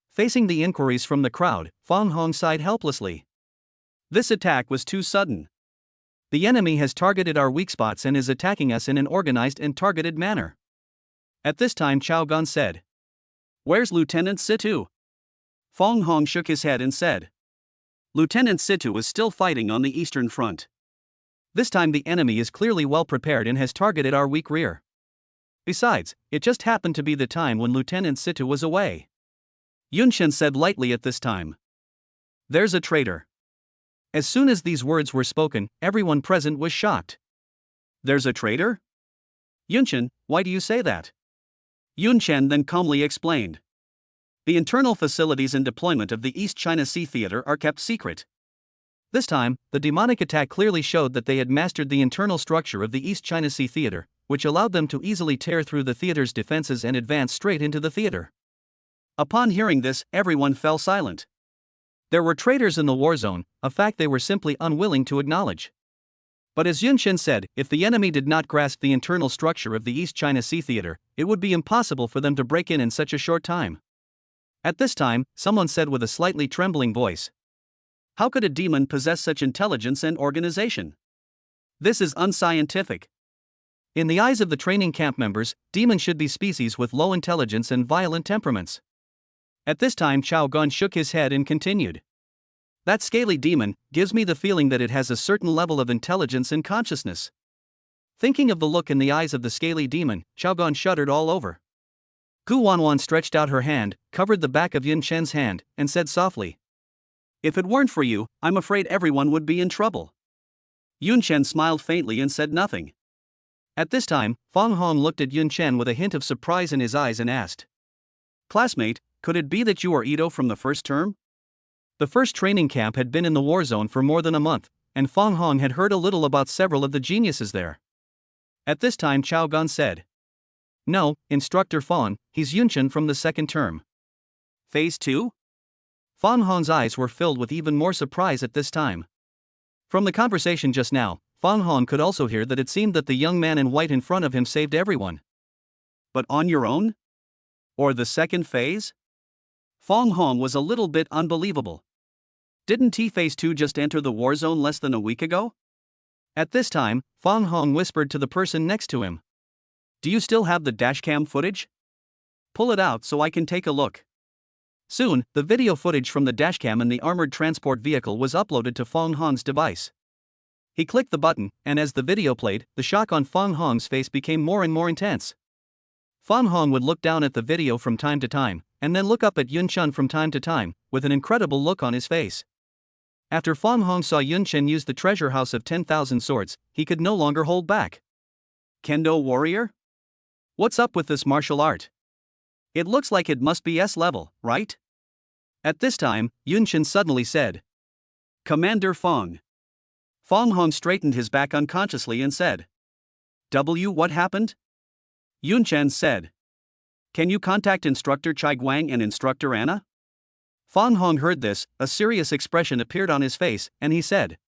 Facing the inquiries from the crowd, Feng Hong sighed helplessly. This attack was too sudden. The enemy has targeted our weak spots and is attacking us in an organized and targeted manner. At this time Xiao Gan said. Where's Lieutenant Situ? Feng Hong shook his head and said. Lieutenant Situ is still fighting on the eastern front. This time the enemy is clearly well prepared and has targeted our weak rear. Besides, it just happened to be the time when Lieutenant Situ was away. Yun Chen said lightly at this time. There's a traitor. As soon as these words were spoken, everyone present was shocked. There's a traitor? Yun Chen, why do you say that? Yun Chen then calmly explained. The internal facilities and deployment of the East China Sea Theater are kept secret. This time, the demonic attack clearly showed that they had mastered the internal structure of the East China Sea Theater, which allowed them to easily tear through the theater's defenses and advance straight into the theater. Upon hearing this, everyone fell silent. There were traitors in the war zone, a fact they were simply unwilling to acknowledge. But as Yun Chen said, if the enemy did not grasp the internal structure of the East China Sea Theater, it would be impossible for them to break in such a short time. At this time, someone said with a slightly trembling voice, "How could a demon possess such intelligence and organization? This is unscientific." In the eyes of the training camp members, demons should be species with low intelligence and violent temperaments. At this time, Chao Gun shook his head and continued, "That scaly demon gives me the feeling that it has a certain level of intelligence and consciousness." Thinking of the look in the eyes of the scaly demon, Chao Gun shuddered all over. Gu Wanwan stretched out her hand, covered the back of Yun Chen's hand, and said softly, "If it weren't for you, I'm afraid everyone would be in trouble." Yun Chen smiled faintly and said nothing. At this time, Fang Hong looked at Yun Chen with a hint of surprise in his eyes and asked, "Classmate, could it be that you are Ito from the first term?" The first training camp had been in the war zone for more than a month, and Fang Hong had heard a little about several of the geniuses there. At this time, Chao Gun said, "No, Instructor Fawn, he's Yun Chen from the second term." Phase 2? Fang Hong's eyes were filled with even more surprise at this time. From the conversation just now, Fang Hong could also hear that it seemed that the young man in white in front of him saved everyone. But on your own? Or the second phase? Fang Hong was a little bit unbelievable. Didn't he Phase 2 just enter the war zone less than a week ago? At this time, Fang Hong whispered to the person next to him, "Do you still have the dashcam footage? Pull it out so I can take a look." Soon, the video footage from the dashcam in the armored transport vehicle was uploaded to Fang Hong's device. He clicked the button, and as the video played, the shock on Fang Hong's face became more and more intense. Fang Hong would look down at the video from time to time, and then look up at Yun Chen from time to time, with an incredible look on his face. After Fang Hong saw Yun Chen use the treasure house of 10,000 swords, he could no longer hold back. "Kendo warrior? What's up with this martial art? It looks like it must be S level, right?" At this time, Yun Chen suddenly said, "Commander Fang." Fang Hong straightened his back unconsciously and said, What happened?" Yun Chen said, "Can you contact Instructor Chai Guang and Instructor Anna?" Fang Hong heard this, a serious expression appeared on his face, and he said,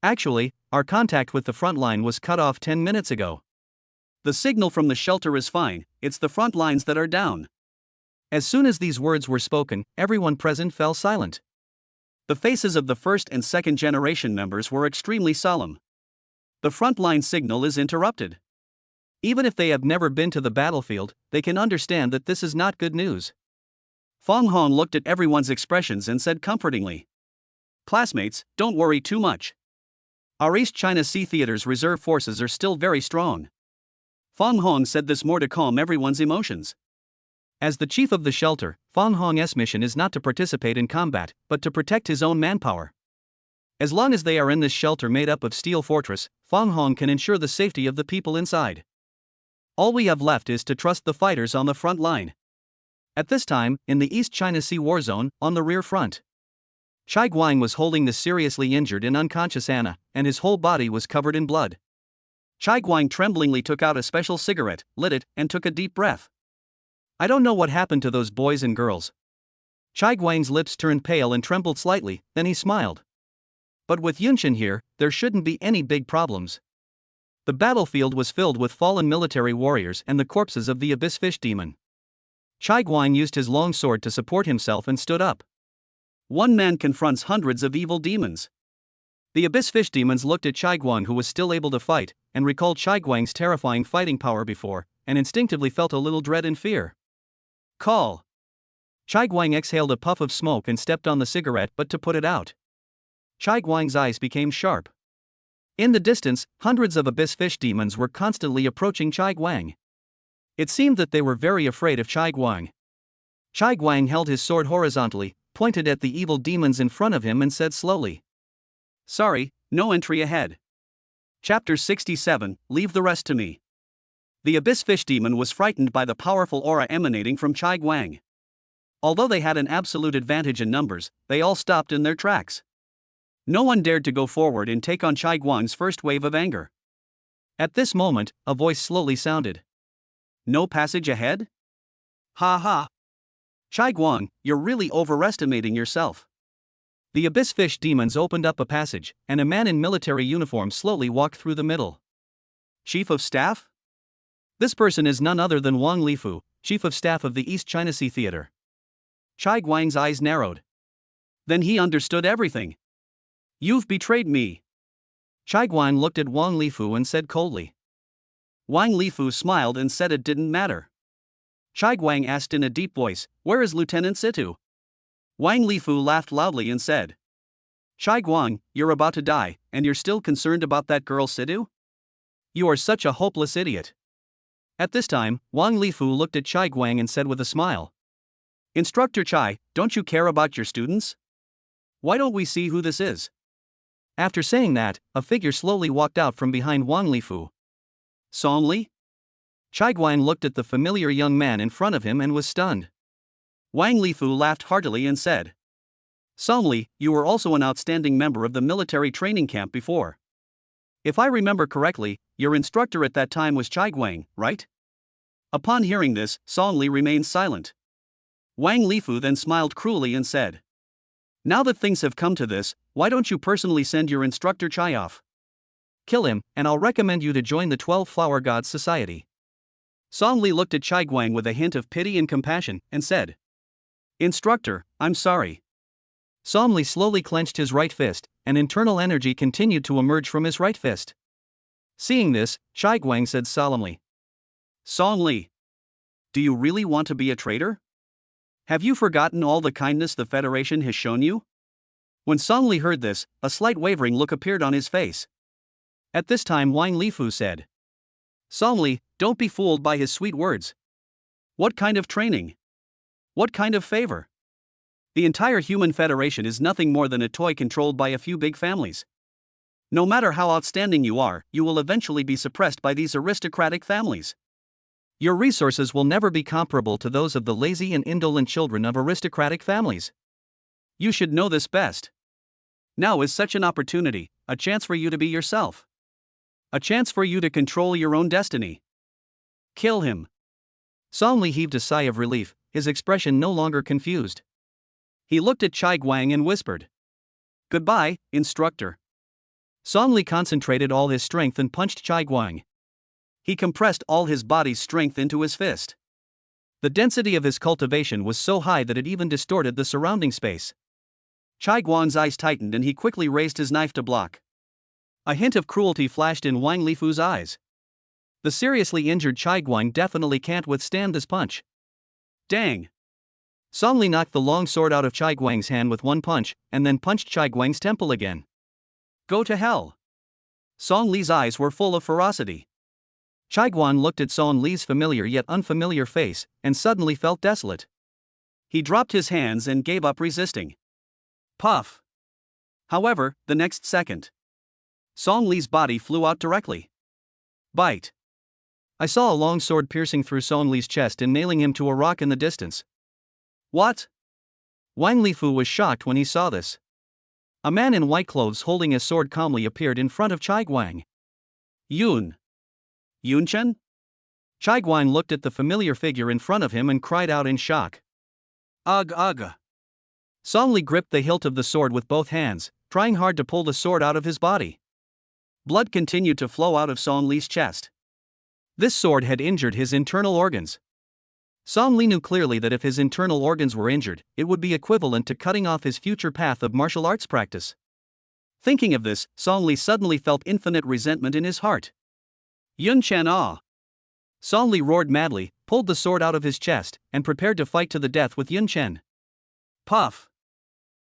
"Actually, our contact with the front line was cut off 10 minutes ago. The signal from the shelter is fine, it's the front lines that are down." As soon as these words were spoken, everyone present fell silent. The faces of the first and second generation members were extremely solemn. The front line signal is interrupted. Even if they have never been to the battlefield, they can understand that this is not good news. Fang Hong looked at everyone's expressions and said comfortingly, "Classmates, don't worry too much. Our East China Sea Theater's reserve forces are still very strong." Fang Hong said this more to calm everyone's emotions. As the chief of the shelter, Fang Hong's mission is not to participate in combat, but to protect his own manpower. As long as they are in this shelter made up of steel fortress, Fang Hong can ensure the safety of the people inside. All we have left is to trust the fighters on the front line. At this time, in the East China Sea war zone, on the rear front, Chai Guang was holding the seriously injured and unconscious Anna, and his whole body was covered in blood. Chai Guang tremblingly took out a special cigarette, lit it, and took a deep breath. "I don't know what happened to those boys and girls." Chai Guang's lips turned pale and trembled slightly, then he smiled. "But with Yun Chen here, there shouldn't be any big problems." The battlefield was filled with fallen military warriors and the corpses of the abyss fish demon. Chai Guang used his long sword to support himself and stood up. One man confronts hundreds of evil demons. The abyss fish demons looked at Chai Guang, who was still able to fight, and recalled Chai Guang's terrifying fighting power before, and instinctively felt a little dread and fear. "Call." Chai Guang exhaled a puff of smoke and stepped on the cigarette but to put it out. Chai Guang's eyes became sharp. In the distance, hundreds of abyss fish demons were constantly approaching Chai Guang. It seemed that they were very afraid of Chai Guang. Chai Guang held his sword horizontally, pointed at the evil demons in front of him and said slowly, "Sorry, no entry ahead." Chapter 67, Leave the rest to me. The abyss fish demon was frightened by the powerful aura emanating from Chai Guang. Although they had an absolute advantage in numbers, they all stopped in their tracks. No one dared to go forward and take on Chai Guang's first wave of anger. At this moment, a voice slowly sounded. "No passage ahead? Ha ha! Chai Guang, you're really overestimating yourself. The abyss fish demons opened up a passage, and a man in military uniform slowly walked through the middle. Chief of Staff? This person is none other than Wang Lifu, Chief of Staff of the East China Sea Theater. Chai Guang's eyes narrowed. Then he understood everything. You've betrayed me. Chai Guang looked at Wang Lifu and said coldly. Wang Lifu smiled and said it didn't matter. Chai Guang asked in a deep voice, "Where is Lieutenant Situ?" Wang Lifu laughed loudly and said, "Chai Guang, you're about to die, and you're still concerned about that girl Situ? You are such a hopeless idiot." At this time, Wang Lifu looked at Chai Guang and said with a smile, "Instructor Chai, don't you care about your students? Why don't we see who this is?" After saying that, a figure slowly walked out from behind Wang Lifu. Song Li? Chai Guang looked at the familiar young man in front of him and was stunned. Wang Lifu laughed heartily and said, "Song Li, you were also an outstanding member of the military training camp before. If I remember correctly, your instructor at that time was Chai Guang, right?" Upon hearing this, Song Li remained silent. Wang Lifu then smiled cruelly and said, "Now that things have come to this, why don't you personally send your instructor Chai off? Kill him, and I'll recommend you to join the 12 Flower Gods Society." Song Li looked at Chai Guang with a hint of pity and compassion, and said, "Instructor, I'm sorry." Song Li slowly clenched his right fist, and internal energy continued to emerge from his right fist. Seeing this, Chai Guang said solemnly, "Song Li, do you really want to be a traitor? Have you forgotten all the kindness the Federation has shown you?" When Song Li heard this, a slight wavering look appeared on his face. At this time Wang Lifu said, "Song Li, don't be fooled by his sweet words. What kind of training? What kind of favor? The entire human federation is nothing more than a toy controlled by a few big families. No matter how outstanding you are, you will eventually be suppressed by these aristocratic families. Your resources will never be comparable to those of the lazy and indolent children of aristocratic families. You should know this best. Now is such an opportunity, a chance for you to be yourself. A chance for you to control your own destiny. Kill him." Song Li heaved a sigh of relief, his expression no longer confused. He looked at Chai Guang and whispered, "Goodbye, instructor." Song Li concentrated all his strength and punched Chai Guang. He compressed all his body's strength into his fist. The density of his cultivation was so high that it even distorted the surrounding space. Chai Guang's eyes tightened and he quickly raised his knife to block. A hint of cruelty flashed in Wang Lifu's eyes. The seriously injured Chai Guang definitely can't withstand this punch. Dang! Song Li knocked the long sword out of Chai Guang's hand with one punch, and then punched Chai Guang's temple again. Go to hell! Song Li's eyes were full of ferocity. Chai Guang looked at Song Li's familiar yet unfamiliar face, and suddenly felt desolate. He dropped his hands and gave up resisting. Puff! However, the next second, Song Li's body flew out directly. Bite! I saw a long sword piercing through Song Li's chest and nailing him to a rock in the distance. What? Wang Lifu was shocked when he saw this. A man in white clothes holding a sword calmly appeared in front of Chai Guang. Yunchen? Chai Guang looked at the familiar figure in front of him and cried out in shock. Ugh ugh. Song Li gripped the hilt of the sword with both hands, trying hard to pull the sword out of his body. Blood continued to flow out of Song Li's chest. This sword had injured his internal organs. Song Li knew clearly that if his internal organs were injured, it would be equivalent to cutting off his future path of martial arts practice. Thinking of this, Song Li suddenly felt infinite resentment in his heart. Yun Chen ah! Song Li roared madly, pulled the sword out of his chest, and prepared to fight to the death with Yun Chen. Puff!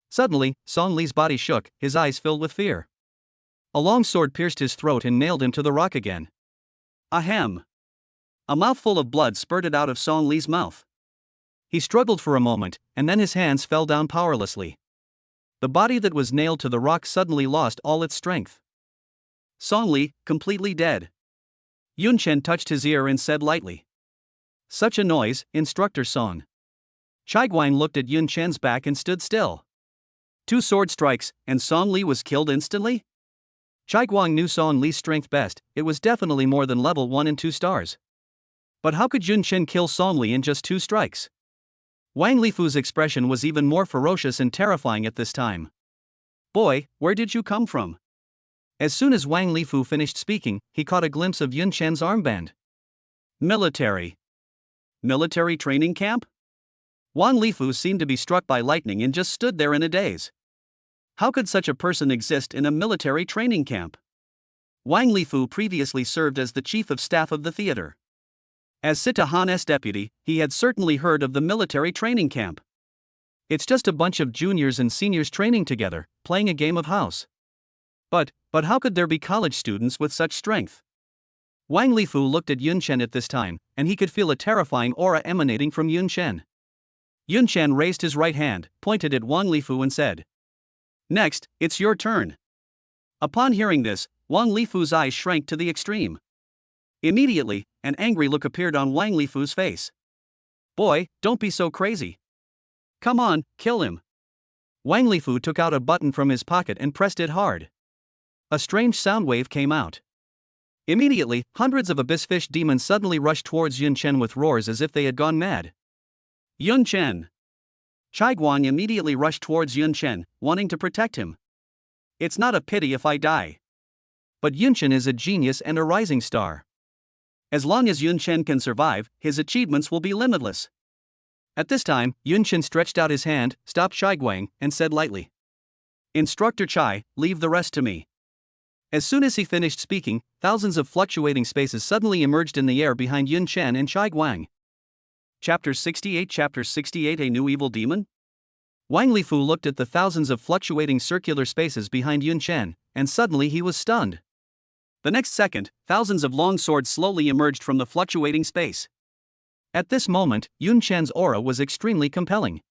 Suddenly, Song Li's body shook, his eyes filled with fear. A long sword pierced his throat and nailed him to the rock again. Ahem! A mouthful of blood spurted out of Song Li's mouth. He struggled for a moment, and then his hands fell down powerlessly. The body that was nailed to the rock suddenly lost all its strength. Song Li, completely dead. Yun Chen touched his ear and said lightly, "Such a noise, Instructor Song." Chai Guang looked at Yun Chen's back and stood still. 2 sword strikes, and Song Li was killed instantly? Chai Guang knew Song Li's strength best, it was definitely more than level 1 and 2 stars. But how could Yun Chen kill Song Li in just 2 strikes? Wang Lifu's expression was even more ferocious and terrifying at this time. Boy, where did you come from? As soon as Wang Lifu finished speaking, he caught a glimpse of Yun Chen's armband. Military. Military training camp? Wang Lifu seemed to be struck by lightning and just stood there in a daze. How could such a person exist in a military training camp? Wang Lifu previously served as the chief of staff of the theater. As Sita Han's deputy, he had certainly heard of the military training camp. It's just a bunch of juniors and seniors training together, playing a game of house. But how could there be college students with such strength? Wang Lifu looked at Yun Chen at this time, and he could feel a terrifying aura emanating from Yun Chen. Yun Chen raised his right hand, pointed at Wang Lifu and said, "Next, it's your turn." Upon hearing this, Wang Lifu's eyes shrank to the extreme. Immediately, an angry look appeared on Wang Lifu's face. "Boy, don't be so crazy. Come on, kill him." Wang Lifu took out a button from his pocket and pressed it hard. A strange sound wave came out. Immediately, hundreds of abyss fish demons suddenly rushed towards Yun Chen with roars as if they had gone mad. Yun Chen! Chai Guang immediately rushed towards Yun Chen, wanting to protect him. "It's not a pity if I die. But Yun Chen is a genius and a rising star. As long as Yun Chen can survive, his achievements will be limitless." At this time, Yun Chen stretched out his hand, stopped Chai Guang, and said lightly, "Instructor Chai, leave the rest to me." As soon as he finished speaking, thousands of fluctuating spaces suddenly emerged in the air behind Yun Chen and Chai Guang. Chapter 68 A New Evil Demon? Wang Lifu looked at the thousands of fluctuating circular spaces behind Yun Chen, and suddenly he was stunned. The next second, thousands of long swords slowly emerged from the fluctuating space. At this moment, Yun Chen's aura was extremely compelling.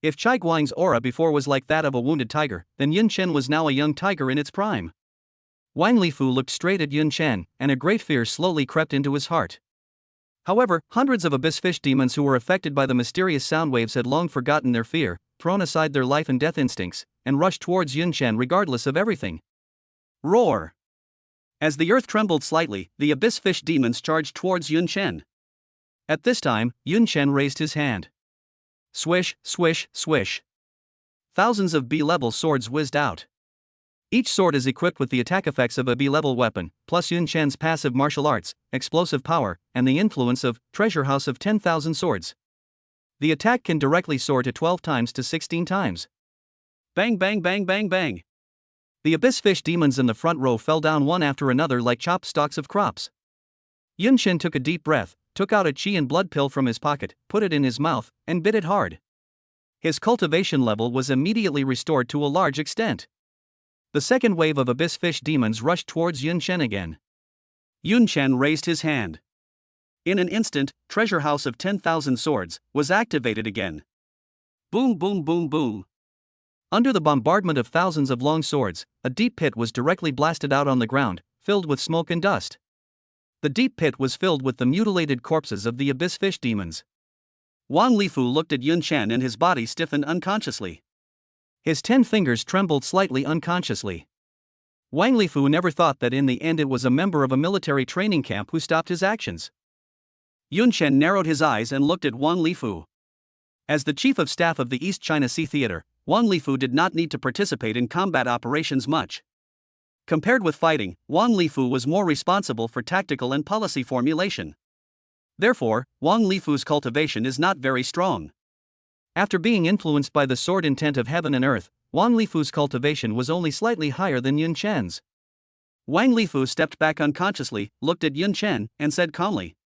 If Chai Guang's aura before was like that of a wounded tiger, then Yun Chen was now a young tiger in its prime. Wang Lifu looked straight at Yun Chen, and a great fear slowly crept into his heart. However, hundreds of abyss fish demons who were affected by the mysterious sound waves had long forgotten their fear, thrown aside their life and death instincts, and rushed towards Yun Chen regardless of everything. Roar! As the earth trembled slightly, the abyss fish demons charged towards Yun Chen. At this time, Yun Chen raised his hand. Swish, swish, swish. Thousands of B-level swords whizzed out. Each sword is equipped with the attack effects of a B-level weapon, plus Yun Chen's passive martial arts, explosive power, and the influence of Treasure House of 10,000 Swords. The attack can directly soar to 12 times to 16 times. Bang bang bang bang bang. The abyss fish demons in the front row fell down one after another like chopped stalks of crops. Yun Chen took a deep breath, took out a qi and blood pill from his pocket, put it in his mouth, and bit it hard. His cultivation level was immediately restored to a large extent. The second wave of abyss fish demons rushed towards Yun Chen again. Yun Chen raised his hand. In an instant, Treasure House of 10,000 Swords was activated again. Boom boom boom boom. Under the bombardment of thousands of long swords, a deep pit was directly blasted out on the ground, filled with smoke and dust. The deep pit was filled with the mutilated corpses of the abyss fish demons. Wang Lifu looked at Yun Chen and his body stiffened unconsciously. His 10 fingers trembled slightly unconsciously. Wang Lifu never thought that in the end it was a member of a military training camp who stopped his actions. Yun Chen narrowed his eyes and looked at Wang Lifu. As the chief of staff of the East China Sea Theater, Wang Lifu did not need to participate in combat operations much. Compared with fighting, Wang Lifu was more responsible for tactical and policy formulation. Therefore, Wang Lifu's cultivation is not very strong. After being influenced by the sword intent of heaven and earth, Wang Lifu's cultivation was only slightly higher than Yun Chen's. Wang Lifu stepped back unconsciously, looked at Yun Chen, and said calmly,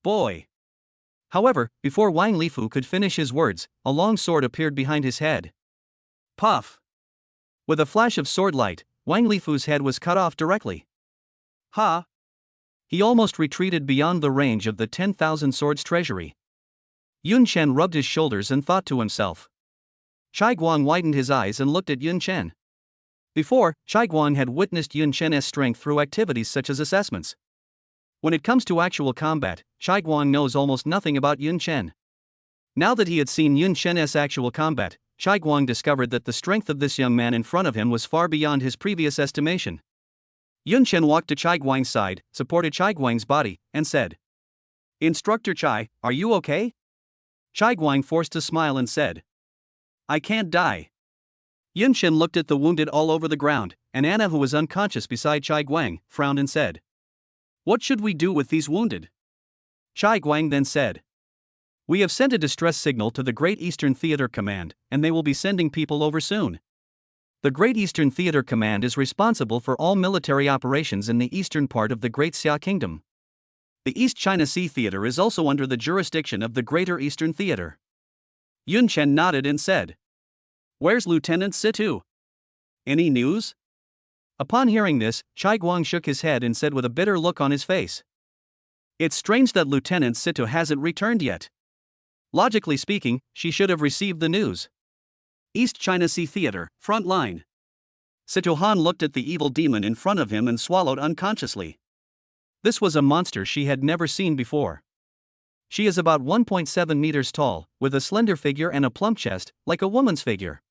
"Boy." However, before Wang Lifu could finish his words, a long sword appeared behind his head. Puff! With a flash of sword light, Wang Lifu's head was cut off directly. Ha! He almost retreated beyond the range of the 10,000 Swords treasury. Yun Chen rubbed his shoulders and thought to himself. Chai Guang widened his eyes and looked at Yun Chen. Before, Chai Guang had witnessed Yun Chen's strength through activities such as assessments. When it comes to actual combat, Chai Guang knows almost nothing about Yun Chen. Now that he had seen Yun Chen's actual combat, Chai Guang discovered that the strength of this young man in front of him was far beyond his previous estimation. Yun Chen walked to Chai Guang's side, supported Chai Guang's body, and said, "Instructor Chai, are you okay?" Chai Guang forced a smile and said, "I can't die. Yun Chen looked at the wounded all over the ground, and Anna, who was unconscious beside Chai Guang, frowned and said, "What should we do with these wounded?" Chai Guang then said, "We have sent a distress signal to the Great Eastern Theater Command, and they will be sending people over soon." The Great Eastern Theater Command is responsible for all military operations in the eastern part of the Great Xia Kingdom. The East China Sea Theater is also under the jurisdiction of the Greater Eastern Theater. Yun Chen nodded and said, "Where's Lieutenant Situ? Any news?" Upon hearing this, Chai Guang shook his head and said with a bitter look on his face, "It's strange that Lieutenant Situ hasn't returned yet. Logically speaking, she should have received the news." East China Sea Theater, front line. Situ Han looked at the evil demon in front of him and swallowed unconsciously. This was a monster she had never seen before. She is about 1.7 meters tall, with a slender figure and a plump chest, like a woman's figure.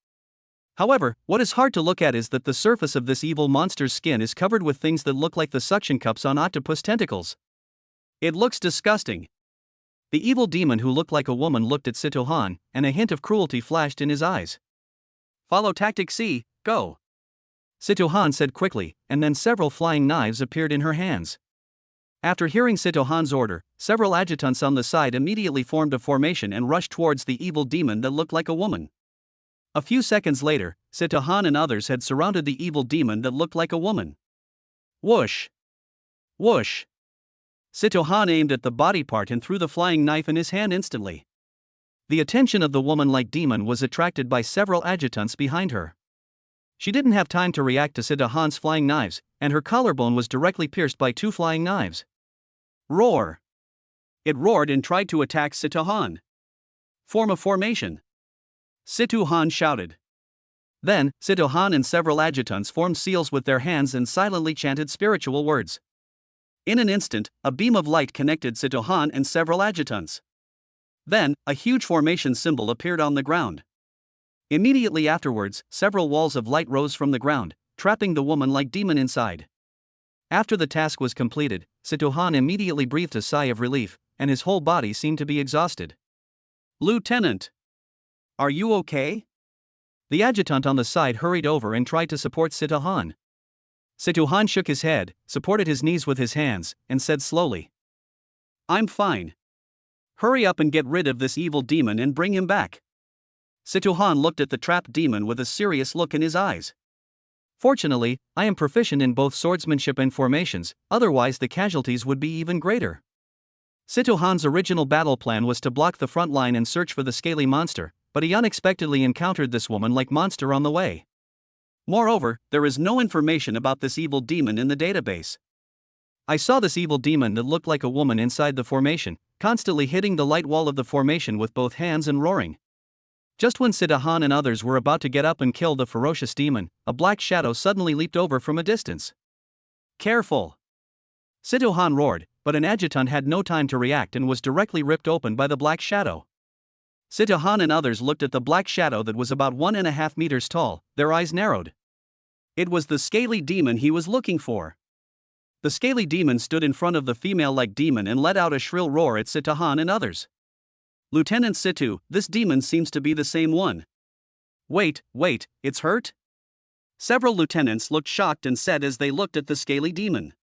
However, what is hard to look at is that the surface of this evil monster's skin is covered with things that look like the suction cups on octopus tentacles. It looks disgusting. The evil demon who looked like a woman looked at Situ Han, and a hint of cruelty flashed in his eyes. "Follow Tactic C, go," Situ Han said quickly, and then several flying knives appeared in her hands. After hearing Situ Han's order, several adjutants on the side immediately formed a formation and rushed towards the evil demon that looked like a woman. A few seconds later, Situ Han and others had surrounded the evil demon that looked like a woman. Whoosh! Whoosh! Situ Han aimed at the body part and threw the flying knife in his hand instantly. The attention of the woman-like demon was attracted by several adjutants behind her. She didn't have time to react to Situ Han's flying knives, and her collarbone was directly pierced by two flying knives. Roar! It roared and tried to attack Situ Han. "Form a formation," Situ Han shouted. Then, Situ Han and several adjutants formed seals with their hands and silently chanted spiritual words. In an instant, a beam of light connected Situ Han and several adjutants. Then, a huge formation symbol appeared on the ground. Immediately afterwards, several walls of light rose from the ground, trapping the woman-like demon inside. After the task was completed, Situ Han immediately breathed a sigh of relief, and his whole body seemed to be exhausted. "Lieutenant, are you okay?" The adjutant on the side hurried over and tried to support Situ Han. Situ Han shook his head, supported his knees with his hands, and said slowly, "I'm fine. Hurry up and get rid of this evil demon and bring him back." Situ Han looked at the trapped demon with a serious look in his eyes. "Fortunately, I am proficient in both swordsmanship and formations, otherwise the casualties would be even greater." Situ Han's original battle plan was to block the front line and search for the scaly monster, but he unexpectedly encountered this woman-like monster on the way. Moreover, there is no information about this evil demon in the database. I saw this evil demon that looked like a woman inside the formation, constantly hitting the light wall of the formation with both hands and roaring. Just when Situ Han and others were about to get up and kill the ferocious demon, a black shadow suddenly leaped over from a distance. "Careful!" Situ Han roared, but an adjutant had no time to react and was directly ripped open by the black shadow. Situ Han and others looked at the black shadow that was about 1.5 meters tall, their eyes narrowed. It was the scaly demon he was looking for. The scaly demon stood in front of the female-like demon and let out a shrill roar at Situ Han and others. "Lieutenant Situ, this demon seems to be the same one." Wait, it's hurt?" Several lieutenants looked shocked and said as they looked at the scaly demon.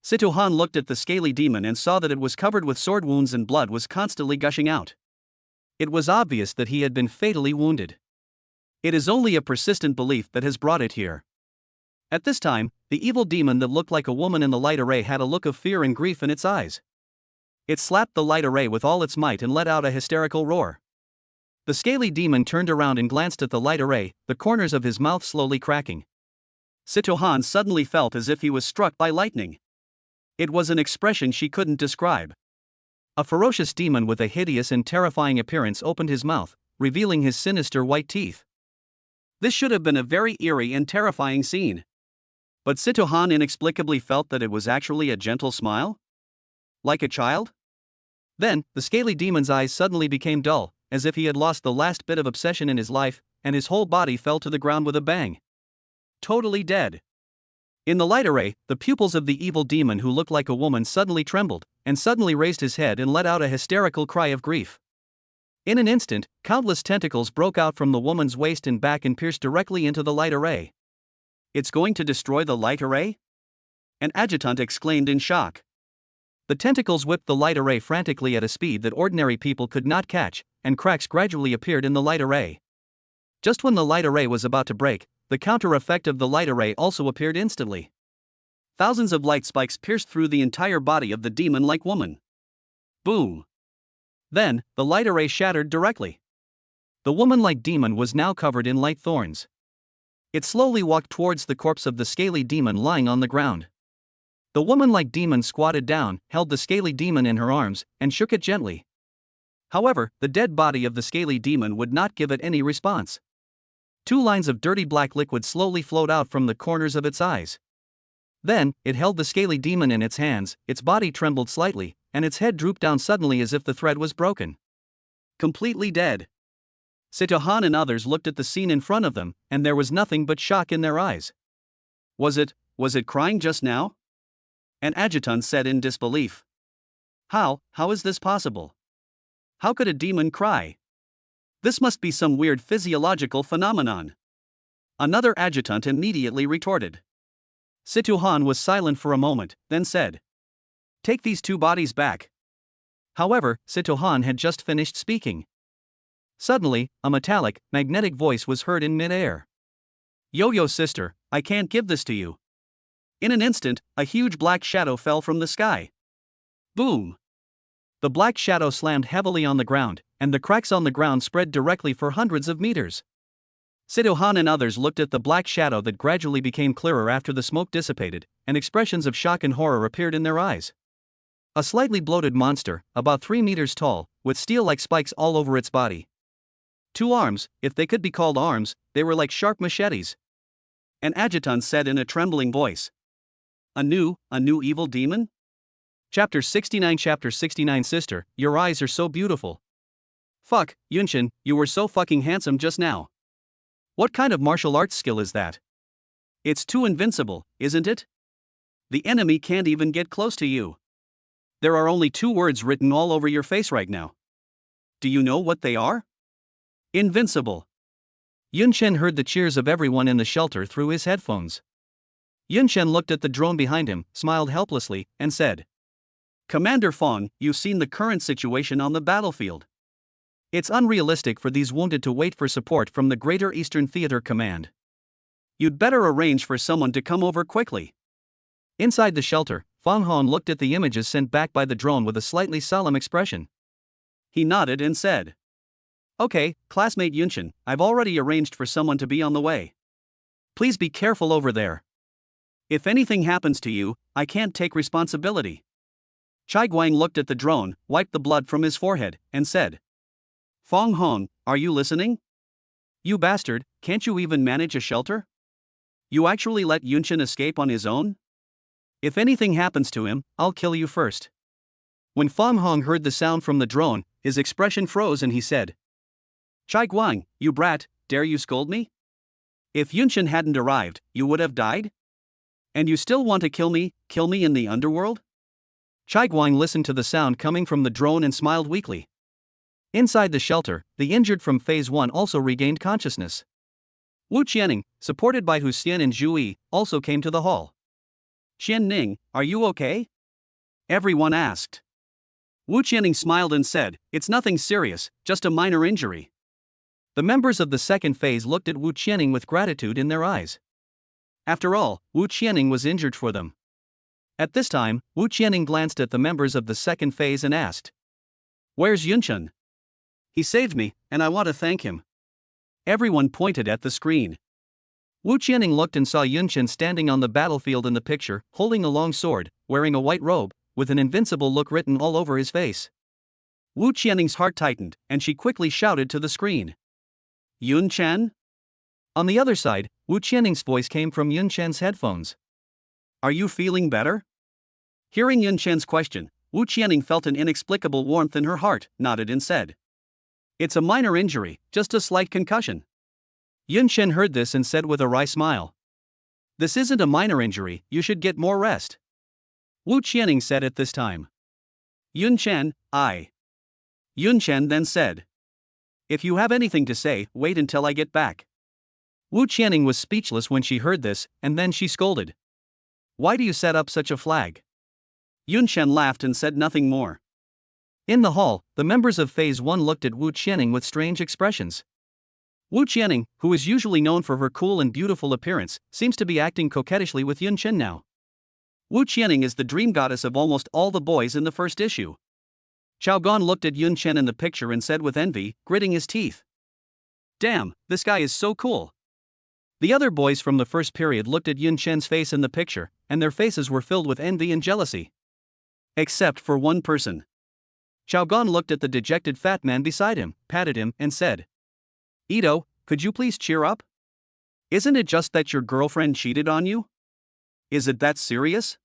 Situ Han looked at the scaly demon and saw that it was covered with sword wounds and blood was constantly gushing out. It was obvious that he had been fatally wounded. It is only a persistent belief that has brought it here. At this time, the evil demon that looked like a woman in the light array had a look of fear and grief in its eyes. It slapped the light array with all its might and let out a hysterical roar. The scaly demon turned around and glanced at the light array, the corners of his mouth slowly cracking. Situ Han suddenly felt as if he was struck by lightning. It was an expression she couldn't describe. A ferocious demon with a hideous and terrifying appearance opened his mouth, revealing his sinister white teeth. This should have been a very eerie and terrifying scene. But Situ Han inexplicably felt that it was actually a gentle smile? Like a child? Then, the scaly demon's eyes suddenly became dull, as if he had lost the last bit of obsession in his life, and his whole body fell to the ground with a bang. Totally dead. In the light array, the pupils of the evil demon who looked like a woman suddenly trembled, and suddenly raised his head and let out a hysterical cry of grief. In an instant, countless tentacles broke out from the woman's waist and back and pierced directly into the light array. It's going to destroy the light array? An adjutant exclaimed in shock. The tentacles whipped the light array frantically at a speed that ordinary people could not catch, and cracks gradually appeared in the light array. Just when the light array was about to break, the counter effect of the light array also appeared instantly. Thousands of light spikes pierced through the entire body of the demon-like woman. Boom! Then, the light array shattered directly. The woman-like demon was now covered in light thorns. It slowly walked towards the corpse of the scaly demon lying on the ground. The woman-like demon squatted down, held the scaly demon in her arms, and shook it gently. However, the dead body of the scaly demon would not give it any response. 2 lines of dirty black liquid slowly flowed out from the corners of its eyes. Then, it held the scaly demon in its hands, its body trembled slightly, and its head drooped down suddenly as if the thread was broken. Completely dead. Sitohan and others looked at the scene in front of them, and there was nothing but shock in their eyes. Was it crying just now? An adjutant said in disbelief. How is this possible? How could a demon cry? This must be some weird physiological phenomenon. Another adjutant immediately retorted. Sitohan was silent for a moment, then said, "Take these 2 bodies back." However, Sitohan had just finished speaking. Suddenly, a metallic, magnetic voice was heard in mid-air. "Yo-yo sister, I can't give this to you." In an instant, a huge black shadow fell from the sky. Boom! The black shadow slammed heavily on the ground, and the cracks on the ground spread directly for hundreds of meters. Sitohan and others looked at the black shadow that gradually became clearer after the smoke dissipated, and expressions of shock and horror appeared in their eyes. A slightly bloated monster, about 3 meters tall, with steel-like spikes all over its body. 2 arms, if they could be called arms, they were like sharp machetes. An adjutant said in a trembling voice. A new evil demon? Chapter 69 Sister, your eyes are so beautiful. Fuck, Yunshin, you were so fucking handsome just now. What kind of martial arts skill is that? It's too invincible, isn't it? The enemy can't even get close to you. There are only 2 words written all over your face right now. Do you know what they are? Invincible. Yunshin heard the cheers of everyone in the shelter through his headphones. Yunshin looked at the drone behind him, smiled helplessly, and said, Commander Fong, you've seen the current situation on the battlefield. It's unrealistic for these wounded to wait for support from the Greater Eastern Theater Command. You'd better arrange for someone to come over quickly. Inside the shelter, Fong Hong looked at the images sent back by the drone with a slightly solemn expression. He nodded and said, Okay, classmate Yunshin, I've already arranged for someone to be on the way. Please be careful over there. If anything happens to you, I can't take responsibility. Chai Guang looked at the drone, wiped the blood from his forehead, and said, Fong Hong, are you listening? You bastard, can't you even manage a shelter? You actually let Yunshin escape on his own? If anything happens to him, I'll kill you first. When Fong Hong heard the sound from the drone, his expression froze and he said, Chai Guang, you brat, dare you scold me? If Yunshin hadn't arrived, you would have died? And you still want to kill me in the underworld? Chai Guang listened to the sound coming from the drone and smiled weakly. Inside the shelter, the injured from Phase 1 also regained consciousness. Wu Qianing, supported by Hu Xian and Zhu Yi, also came to the hall. Xian Ning, are you okay? Everyone asked. Wu Qianing smiled and said, It's nothing serious, just a minor injury. The members of the second phase looked at Wu Qianing with gratitude in their eyes. After all, Wu Qianing was injured for them. At this time, Wu Qianing glanced at the members of the second phase and asked, Where's Yunshin? He saved me, and I want to thank him. Everyone pointed at the screen. Wu Qianing looked and saw Yunshin standing on the battlefield in the picture, holding a long sword, wearing a white robe, with an invincible look written all over his face. Wu Qianing's heart tightened, and she quickly shouted to the screen. Yunshin? On the other side, Wu Qianing's voice came from Yunshin's headphones. Are you feeling better? Hearing Yunshin's question, Wu Qianing felt an inexplicable warmth in her heart, nodded and said, It's a minor injury, just a slight concussion. Yunshin heard this and said with a wry smile, This isn't a minor injury, you should get more rest. Wu Qianing said at this time. Yunshin then said, If you have anything to say, wait until I get back. Wu Qianning was speechless when she heard this, and then she scolded. Why do you set up such a flag? Yun Shen laughed and said nothing more. In the hall, the members of Phase 1 looked at Wu Qianning with strange expressions. Wu Qianning, who is usually known for her cool and beautiful appearance, seems to be acting coquettishly with Yun Chen now. Wu Qianning is the dream goddess of almost all the boys in the first issue. Chao Gan looked at Yun Chen in the picture and said with envy, gritting his teeth. Damn, this guy is so cool. The other boys from the first period looked at Yun Chen's face in the picture, and their faces were filled with envy and jealousy. Except for one person. Chao Gan looked at the dejected fat man beside him, patted him, and said, Ito, could you please cheer up? Isn't it just that your girlfriend cheated on you? Is it that serious?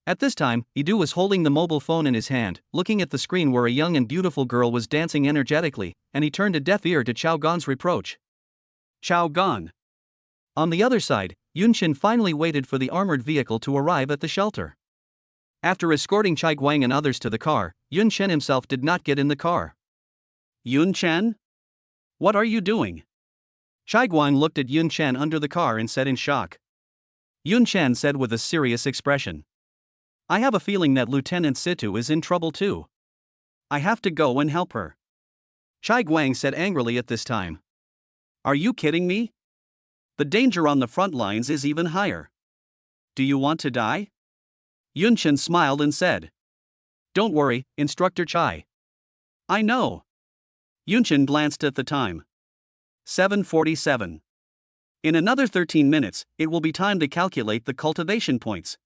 At this time, Idu was holding the mobile phone in his hand, looking at the screen where a young and beautiful girl was dancing energetically, and he turned a deaf ear to Chao Gan's reproach. Chao Gan. On the other side, Yun Chen finally waited for the armored vehicle to arrive at the shelter. After escorting Chai Guang and others to the car, Yun Chen himself did not get in the car. Yun Chen? What are you doing? Chai Guang looked at Yun Chen under the car and said in shock. Yun Chen said with a serious expression. I have a feeling that Lieutenant Situ is in trouble too. I have to go and help her. Chai Guang said angrily at this time. Are you kidding me? The danger on the front lines is even higher. Do you want to die? Yun Chen smiled and said. Don't worry, Instructor Chai. I know. Yun Chen glanced at the time. 7:47. In another 13 minutes, it will be time to calculate the cultivation points.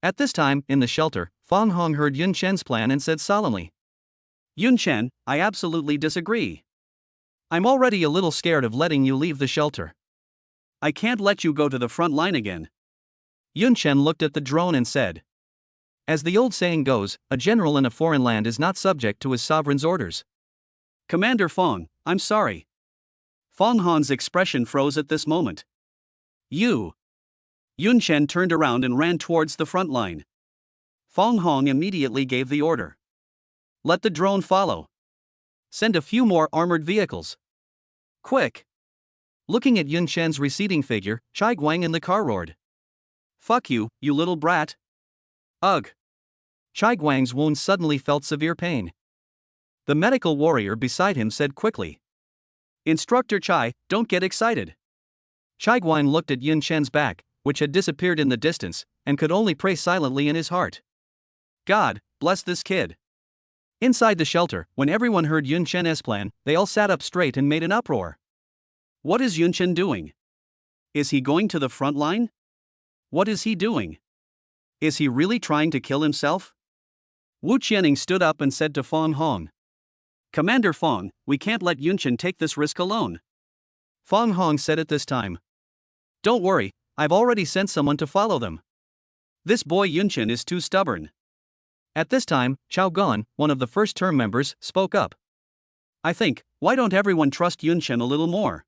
At this time, in the shelter, Fang Hong heard Yun Chen's plan and said solemnly. Yun Chen, I absolutely disagree. I'm already a little scared of letting you leave the shelter. I can't let you go to the front line again. Yun Chen looked at the drone and said. As the old saying goes, a general in a foreign land is not subject to his sovereign's orders. Commander Fang, I'm sorry. Fang Hong's expression froze at this moment. You. Yun Chen turned around and ran towards the front line. Fang Hong immediately gave the order. Let the drone follow. Send a few more armored vehicles. Quick. Looking at Yun Chen's receding figure, Chai Guang in the car roared. Fuck you, you little brat. Ugh. Chai Guang's wound suddenly felt severe pain. The medical warrior beside him said quickly. Instructor Chai, don't get excited. Chai Guang looked at Yun Chen's back, which had disappeared in the distance, and could only pray silently in his heart. God, bless this kid. Inside the shelter, when everyone heard Yun Chen's plan, they all sat up straight and made an uproar. What is Yun Chen doing? Is he going to the front line? What is he doing? Is he really trying to kill himself? Wu Qianning stood up and said to Fang Hong. Commander Fang, we can't let Yun Chen take this risk alone. Fang Hong said at this time. Don't worry, I've already sent someone to follow them. This boy Yun Chen is too stubborn. At this time, Chao Gan, one of the first-term members, spoke up. I think, why don't everyone trust Yun Chen a little more?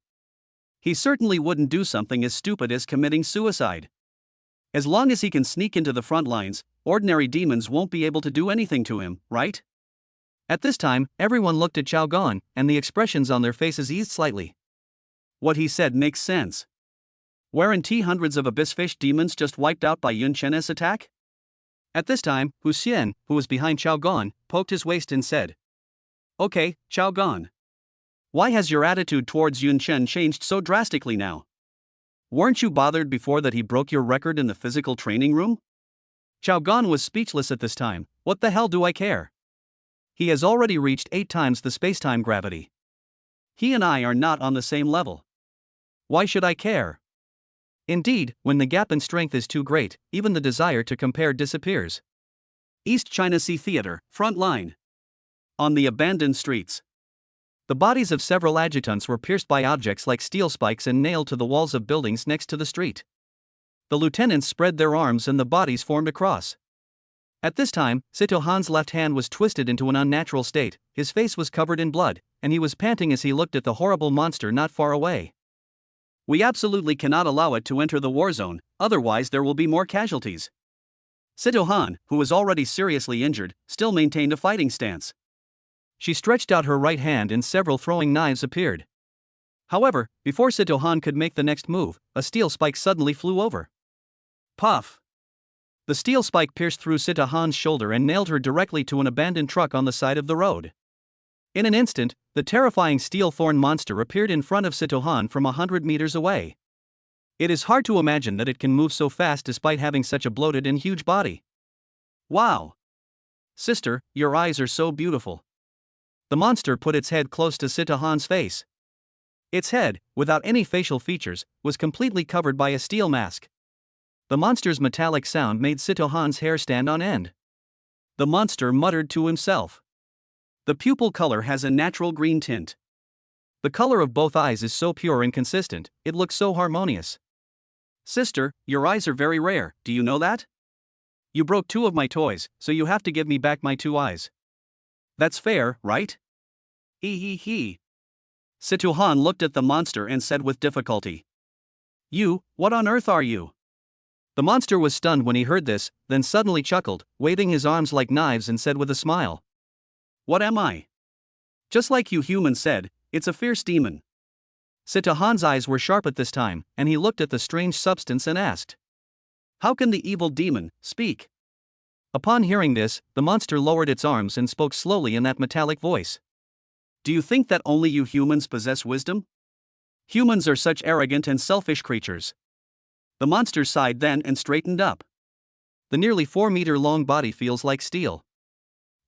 He certainly wouldn't do something as stupid as committing suicide. As long as he can sneak into the front lines, ordinary demons won't be able to do anything to him, right? At this time, everyone looked at Chao Gan, and the expressions on their faces eased slightly. What he said makes sense. Weren't hundreds of abyss fish demons just wiped out by Yun Chen's attack? At this time, Hu Xian, who was behind Chao Gan, poked his waist and said. Okay, Chao Gan. Why has your attitude towards Yun Chen changed so drastically now? Weren't you bothered before that he broke your record in the physical training room? Chao Gan was speechless at this time. What the hell do I care? He has already reached 8 times the space-time gravity. He and I are not on the same level. Why should I care? Indeed, when the gap in strength is too great, even the desire to compare disappears. East China Sea Theater, front line. On the abandoned streets. The bodies of several adjutants were pierced by objects like steel spikes and nailed to the walls of buildings next to the street. The lieutenants spread their arms and the bodies formed a cross. At this time, Sito Han's left hand was twisted into an unnatural state, his face was covered in blood, and he was panting as he looked at the horrible monster not far away. We absolutely cannot allow it to enter the war zone, otherwise there will be more casualties. Sito Han, who was already seriously injured, still maintained a fighting stance. She stretched out her right hand and several throwing knives appeared. However, before Sito-Han could make the next move, a steel spike suddenly flew over. Puff! The steel spike pierced through Sito-Han's shoulder and nailed her directly to an abandoned truck on the side of the road. In an instant, the terrifying steel thorn monster appeared in front of Sito-Han from 100 meters away. It is hard to imagine that it can move so fast despite having such a bloated and huge body. Wow! Sister, your eyes are so beautiful. The monster put its head close to Sito-Han's face. Its head, without any facial features, was completely covered by a steel mask. The monster's metallic sound made Sito-Han's hair stand on end. The monster muttered to himself. The pupil color has a natural green tint. The color of both eyes is so pure and consistent, it looks so harmonious. Sister, your eyes are very rare, do you know that? You broke 2 of my toys, so you have to give me back my 2 eyes. That's fair, right? He. Sito-Han looked at the monster and said with difficulty. You, what on earth are you? The monster was stunned when he heard this, then suddenly chuckled, waving his arms like knives and said with a smile. What am I? Just like you humans said, it's a fierce demon. Sito-Han's eyes were sharp at this time, and he looked at the strange substance and asked. How can the evil demon speak? Upon hearing this, the monster lowered its arms and spoke slowly in that metallic voice. Do you think that only you humans possess wisdom? Humans are such arrogant and selfish creatures. The monster sighed then and straightened up. The nearly 4-meter-long body feels like steel.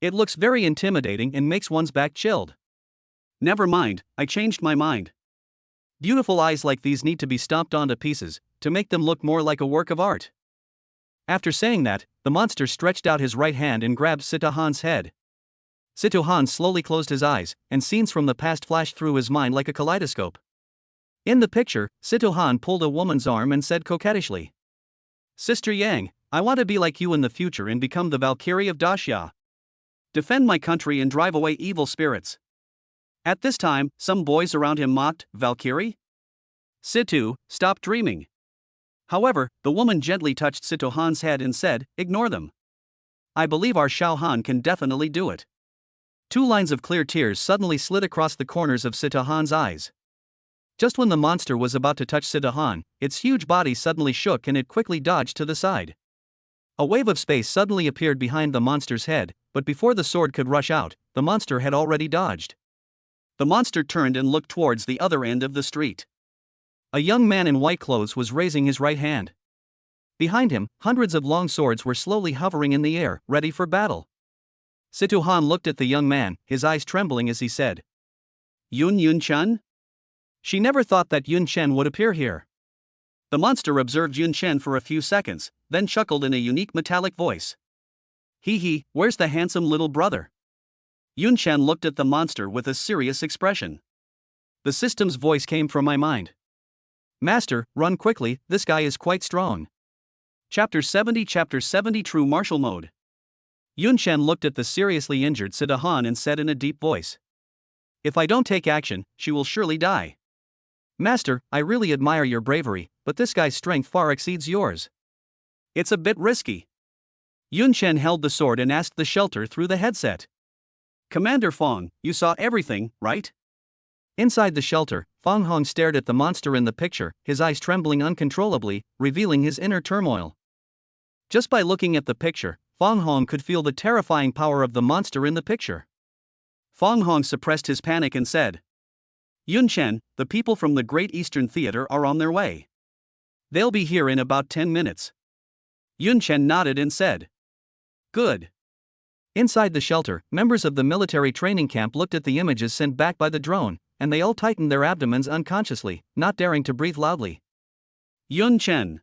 It looks very intimidating and makes one's back chilled. Never mind, I changed my mind. Beautiful eyes like these need to be stomped onto pieces, to make them look more like a work of art. After saying that, the monster stretched out his right hand and grabbed Sito-Han's head. Sito-Han slowly closed his eyes, and scenes from the past flashed through his mind like a kaleidoscope. In the picture, Sito-Han pulled a woman's arm and said coquettishly. Sister Yang, I want to be like you in the future and become the Valkyrie of Daxia. Defend my country and drive away evil spirits. At this time, some boys around him mocked, Valkyrie? Situ, stop dreaming. However, the woman gently touched Sito-Han's head and said, ignore them. I believe our Xiao Han can definitely do it. 2 lines of clear tears suddenly slid across the corners of Sito-Han's eyes. Just when the monster was about to touch Sito-Han, its huge body suddenly shook and it quickly dodged to the side. A wave of space suddenly appeared behind the monster's head, but before the sword could rush out, the monster had already dodged. The monster turned and looked towards the other end of the street. A young man in white clothes was raising his right hand. Behind him, hundreds of long swords were slowly hovering in the air, ready for battle. Sito-Han looked at the young man, his eyes trembling as he said, Yun-Chun? She never thought that Yun-Chen would appear here. The monster observed Yun-Chen for a few seconds, then chuckled in a unique metallic voice. He, where's the handsome little brother? Yun-Chen looked at the monster with a serious expression. The system's voice came from my mind. Master, run quickly, this guy is quite strong. Chapter 70 True Martial Mode. Yun-Chen looked at the seriously injured Sito-Han and said in a deep voice. If I don't take action, she will surely die. Master, I really admire your bravery, but this guy's strength far exceeds yours. It's a bit risky. Yun-Chen held the sword and asked the shelter through the headset. Commander Fong, you saw everything, right? Inside the shelter, Fong Hong stared at the monster in the picture, his eyes trembling uncontrollably, revealing his inner turmoil. Just by looking at the picture, Fong Hong could feel the terrifying power of the monster in the picture. Fong Hong suppressed his panic and said, Yun-Chen, the people from the Great Eastern Theater are on their way. They'll be here in about 10 minutes. Yun-Chen nodded and said, Good. Inside the shelter, members of the military training camp looked at the images sent back by the drone, and they all tightened their abdomens unconsciously, not daring to breathe loudly. Yun-Chen.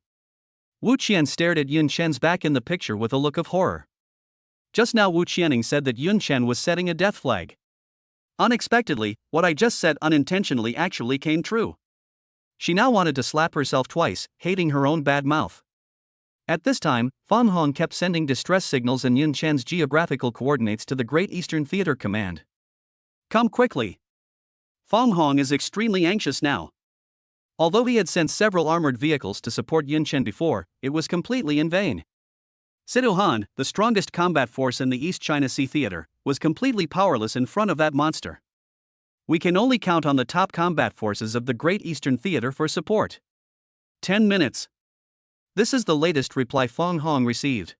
Wu Qian stared at Yun-Chen's back in the picture with a look of horror. Just now Wu Qianing said that Yun-Chen was setting a death flag. Unexpectedly, what I just said unintentionally actually came true. She now wanted to slap herself twice, hating her own bad mouth. At this time, Fong Hong kept sending distress signals in Yun-Chen's geographical coordinates to the Great Eastern Theater Command. Come quickly. Fong Hong is extremely anxious now. Although he had sent several armored vehicles to support Yun-Chen before, it was completely in vain. Sito Han, the strongest combat force in the East China Sea Theater, was completely powerless in front of that monster. We can only count on the top combat forces of the Great Eastern Theater for support. 10 minutes. This is the latest reply Feng Hong received.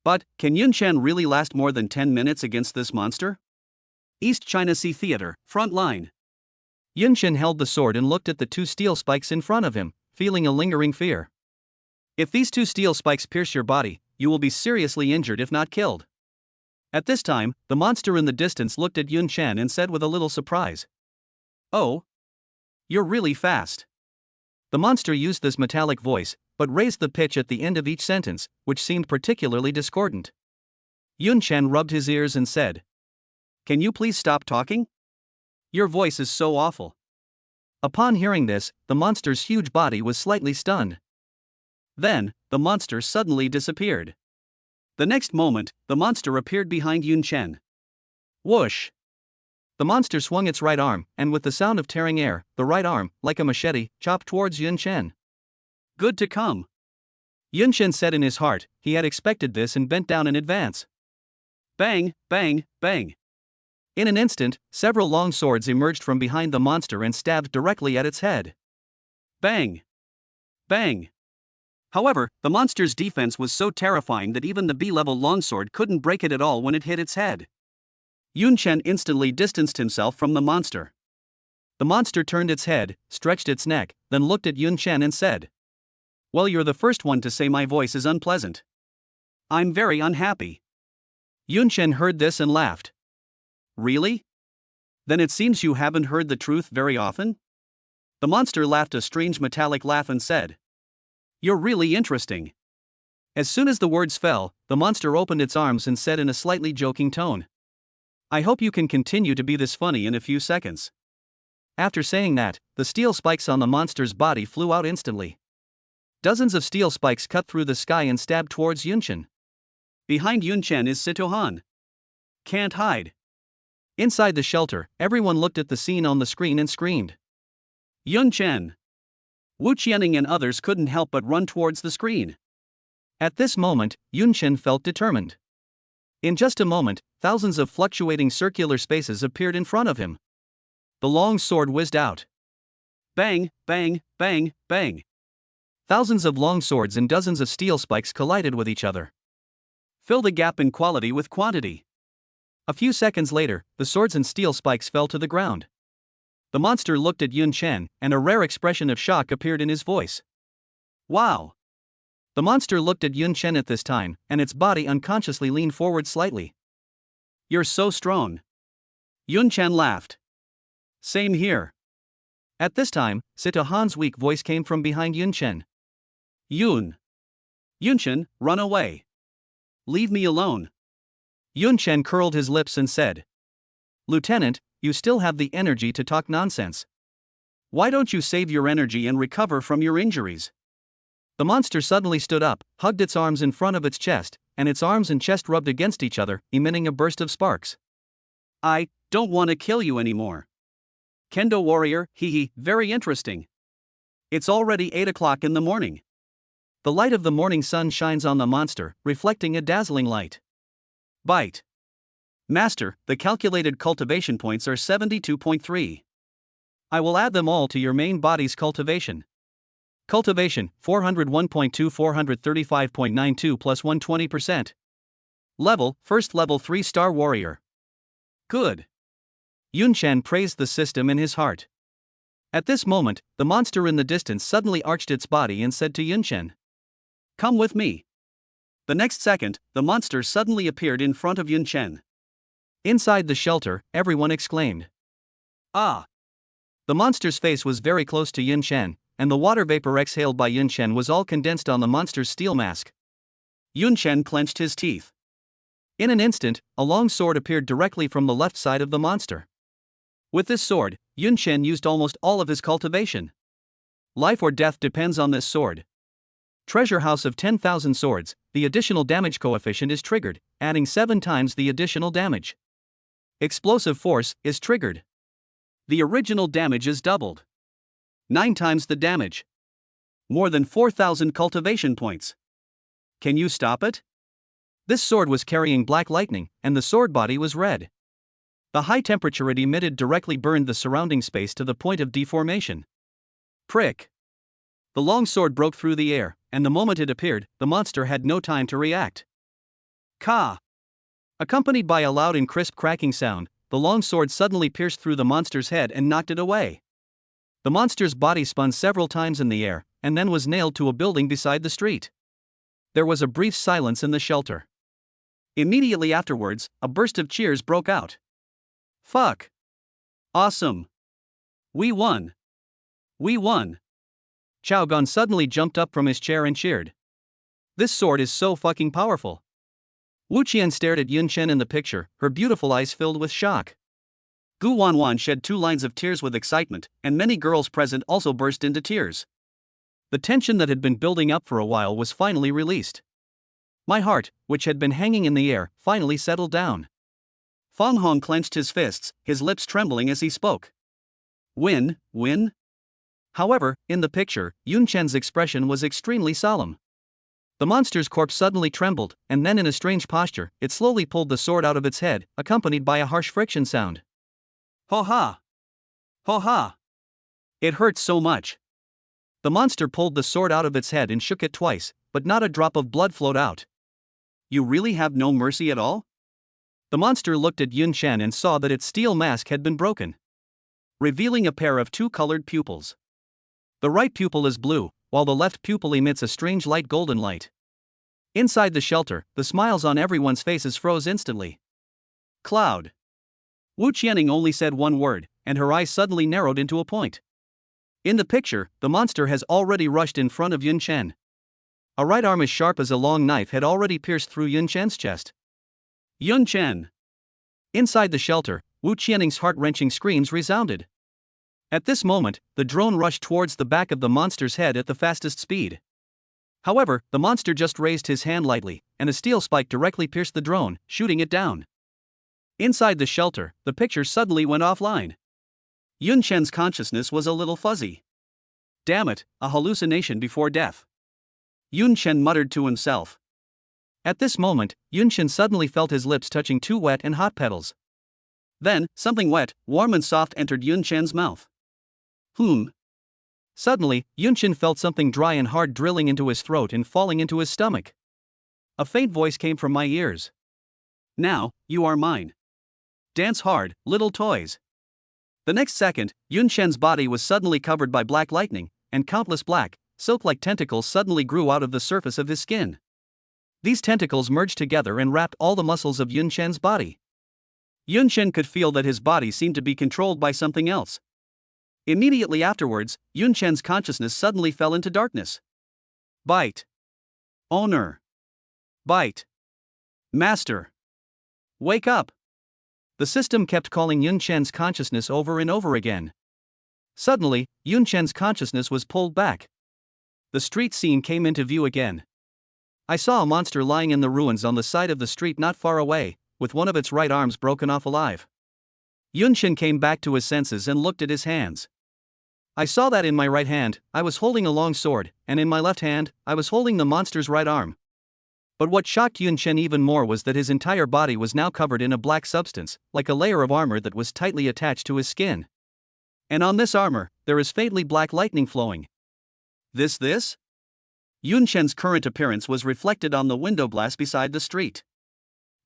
But, can Yun Chen really last more than 10 minutes against this monster? East China Sea Theater, front line. Yun Chen held the sword and looked at the two steel spikes in front of him, feeling a lingering fear. If these two steel spikes pierce your body, you will be seriously injured if not killed. At this time, the monster in the distance looked at Yun Chen and said with a little surprise, "Oh? You're really fast." The monster used this metallic voice, but raised the pitch at the end of each sentence, which seemed particularly discordant. Yun Chen rubbed his ears and said, "Can you please stop talking? Your voice is so awful." Upon hearing this, the monster's huge body was slightly stunned. Then, the monster suddenly disappeared. The next moment, the monster appeared behind Yun Chen. Whoosh! The monster swung its right arm, and with the sound of tearing air, the right arm, like a machete, chopped towards Yun Chen. "Good to come," Yun Chen said in his heart. He had expected this and bent down in advance. Bang, bang, bang. In an instant, several long swords emerged from behind the monster and stabbed directly at its head. Bang! Bang! However, the monster's defense was so terrifying that even the B-level longsword couldn't break it at all when it hit its head. Yun Chen instantly distanced himself from the monster. The monster turned its head, stretched its neck, then looked at Yun Chen and said, "Well, you're the first one to say my voice is unpleasant. I'm very unhappy." Yun Chen heard this and laughed. "Really? Then it seems you haven't heard the truth very often?" The monster laughed a strange metallic laugh and said, "You're really interesting." As soon as the words fell, the monster opened its arms and said in a slightly joking tone, "I hope you can continue to be this funny in a few seconds." After saying that, the steel spikes on the monster's body flew out instantly. Dozens of steel spikes cut through the sky and stabbed towards Yun Chen. Behind Yun Chen is Sito Han. Can't hide. Inside the shelter, everyone looked at the scene on the screen and screamed, "Yun Chen!" Wu Qianing and others couldn't help but run towards the screen. At this moment, Yun Chen felt determined. In just a moment, thousands of fluctuating circular spaces appeared in front of him. The long sword whizzed out. Bang, bang, bang, bang. Thousands of long swords and dozens of steel spikes collided with each other. Fill the gap in quality with quantity. A few seconds later, the swords and steel spikes fell to the ground. The monster looked at Yun Chen, and a rare expression of shock appeared in his voice. "Wow!" The monster looked at Yun Chen at this time, and its body unconsciously leaned forward slightly. "You're so strong." Yun Chen laughed. "Same here." At this time, Sito Han's weak voice came from behind Yun Chen. Yun Chen, run away. Leave me alone." Yun Chen curled his lips and said, "Lieutenant, you still have the energy to talk nonsense. Why don't you save your energy and recover from your injuries?" The monster suddenly stood up, hugged its arms in front of its chest, and its arms and chest rubbed against each other, emitting a burst of sparks. "I don't want to kill you anymore. Kendo warrior, hee, very interesting. It's already 8 o'clock in the morning." The light of the morning sun shines on the monster, reflecting a dazzling light. Bite. "Master, the calculated cultivation points are 72.3. I will add them all to your main body's cultivation. Cultivation, 401.2 435.92 plus 120%. Level, first level 3-star warrior." "Good." Yun Chen praised the system in his heart. At this moment, the monster in the distance suddenly arched its body and said to Yun Chen, "Come with me." The next second, the monster suddenly appeared in front of Yun Chen. Inside the shelter, everyone exclaimed, "Ah!" The monster's face was very close to Yun Chen, and the water vapor exhaled by Yun Chen was all condensed on the monster's steel mask. Yun Chen clenched his teeth. In an instant, a long sword appeared directly from the left side of the monster. With this sword, Yun Chen used almost all of his cultivation. Life or death depends on this sword. Treasure House of 10,000 swords, the additional damage coefficient is triggered, adding 7 times the additional damage. Explosive force is triggered. The original damage is doubled. 9 times the damage. More than 4,000 cultivation points. Can you stop it? This sword was carrying black lightning, and the sword body was red. The high temperature it emitted directly burned the surrounding space to the point of deformation. Prick! The long sword broke through the air, and the moment it appeared, the monster had no time to react. Ka! Accompanied by a loud and crisp cracking sound, the long sword suddenly pierced through the monster's head and knocked it away. The monster's body spun several times in the air, and then was nailed to a building beside the street. There was a brief silence in the shelter. Immediately afterwards, a burst of cheers broke out. Fuck! Awesome! We won! We won! Chao Gon suddenly jumped up from his chair and cheered. This sword is so fucking powerful. Wu Qian stared at Yun Chen in the picture, her beautiful eyes filled with shock. Gu Wanwan shed 2 lines of tears with excitement, and many girls present also burst into tears. The tension that had been building up for a while was finally released. My heart, which had been hanging in the air, finally settled down. Fang Hong clenched his fists, his lips trembling as he spoke. Win, win? However, in the picture, Yun Chen's expression was extremely solemn. The monster's corpse suddenly trembled, and then in a strange posture, it slowly pulled the sword out of its head, accompanied by a harsh friction sound. Ho ha! Ho ha! It hurts so much. The monster pulled the sword out of its head and shook it twice, but not a drop of blood flowed out. You really have no mercy at all? The monster looked at Yun Chen and saw that its steel mask had been broken, revealing a pair of 2 colored pupils. The right pupil is blue, while the left pupil emits a strange light golden light. Inside the shelter, the smiles on everyone's faces froze instantly. Cloud. Wu Qianing only said one word, and her eyes suddenly narrowed into a point. In the picture, the monster has already rushed in front of Yun Chen. A right arm as sharp as a long knife had already pierced through Yun Chen's chest. Yun Chen! Inside the shelter, Wu Qianing's heart-wrenching screams resounded. At this moment, the drone rushed towards the back of the monster's head at the fastest speed. However, the monster just raised his hand lightly, and a steel spike directly pierced the drone, shooting it down. Inside the shelter, the picture suddenly went offline. Yun Chen's consciousness was a little fuzzy. Damn it, a hallucination before death. Yun Chen muttered to himself. At this moment, Yun Chen suddenly felt his lips touching 2 wet and hot petals. Then, something wet, warm and soft entered Yun Chen's mouth. Suddenly, Yun Chen felt something dry and hard drilling into his throat and falling into his stomach. A faint voice came from my ears. Now, you are mine. Dance hard, little toys. The next second, Yun Chen's body was suddenly covered by black lightning, and countless black, silk-like tentacles suddenly grew out of the surface of his skin. These tentacles merged together and wrapped all the muscles of Yun Chen's body. Yun Chen could feel that his body seemed to be controlled by something else. Immediately afterwards, Yun Chen's consciousness suddenly fell into darkness. Bite. Owner. Bite. Master. Wake up. The system kept calling Yun Chen's consciousness over and over again. Suddenly, Yun Chen's consciousness was pulled back. The street scene came into view again. I saw a monster lying in the ruins on the side of the street not far away, with one of its right arms broken off alive. Yun Chen came back to his senses and looked at his hands. I saw that in my right hand, I was holding a long sword, and in my left hand, I was holding the monster's right arm. But what shocked Yun Chen even more was that his entire body was now covered in a black substance, like a layer of armor that was tightly attached to his skin. And on this armor, there is faintly black lightning flowing. This? Yun Chen's current appearance was reflected on the window glass beside the street.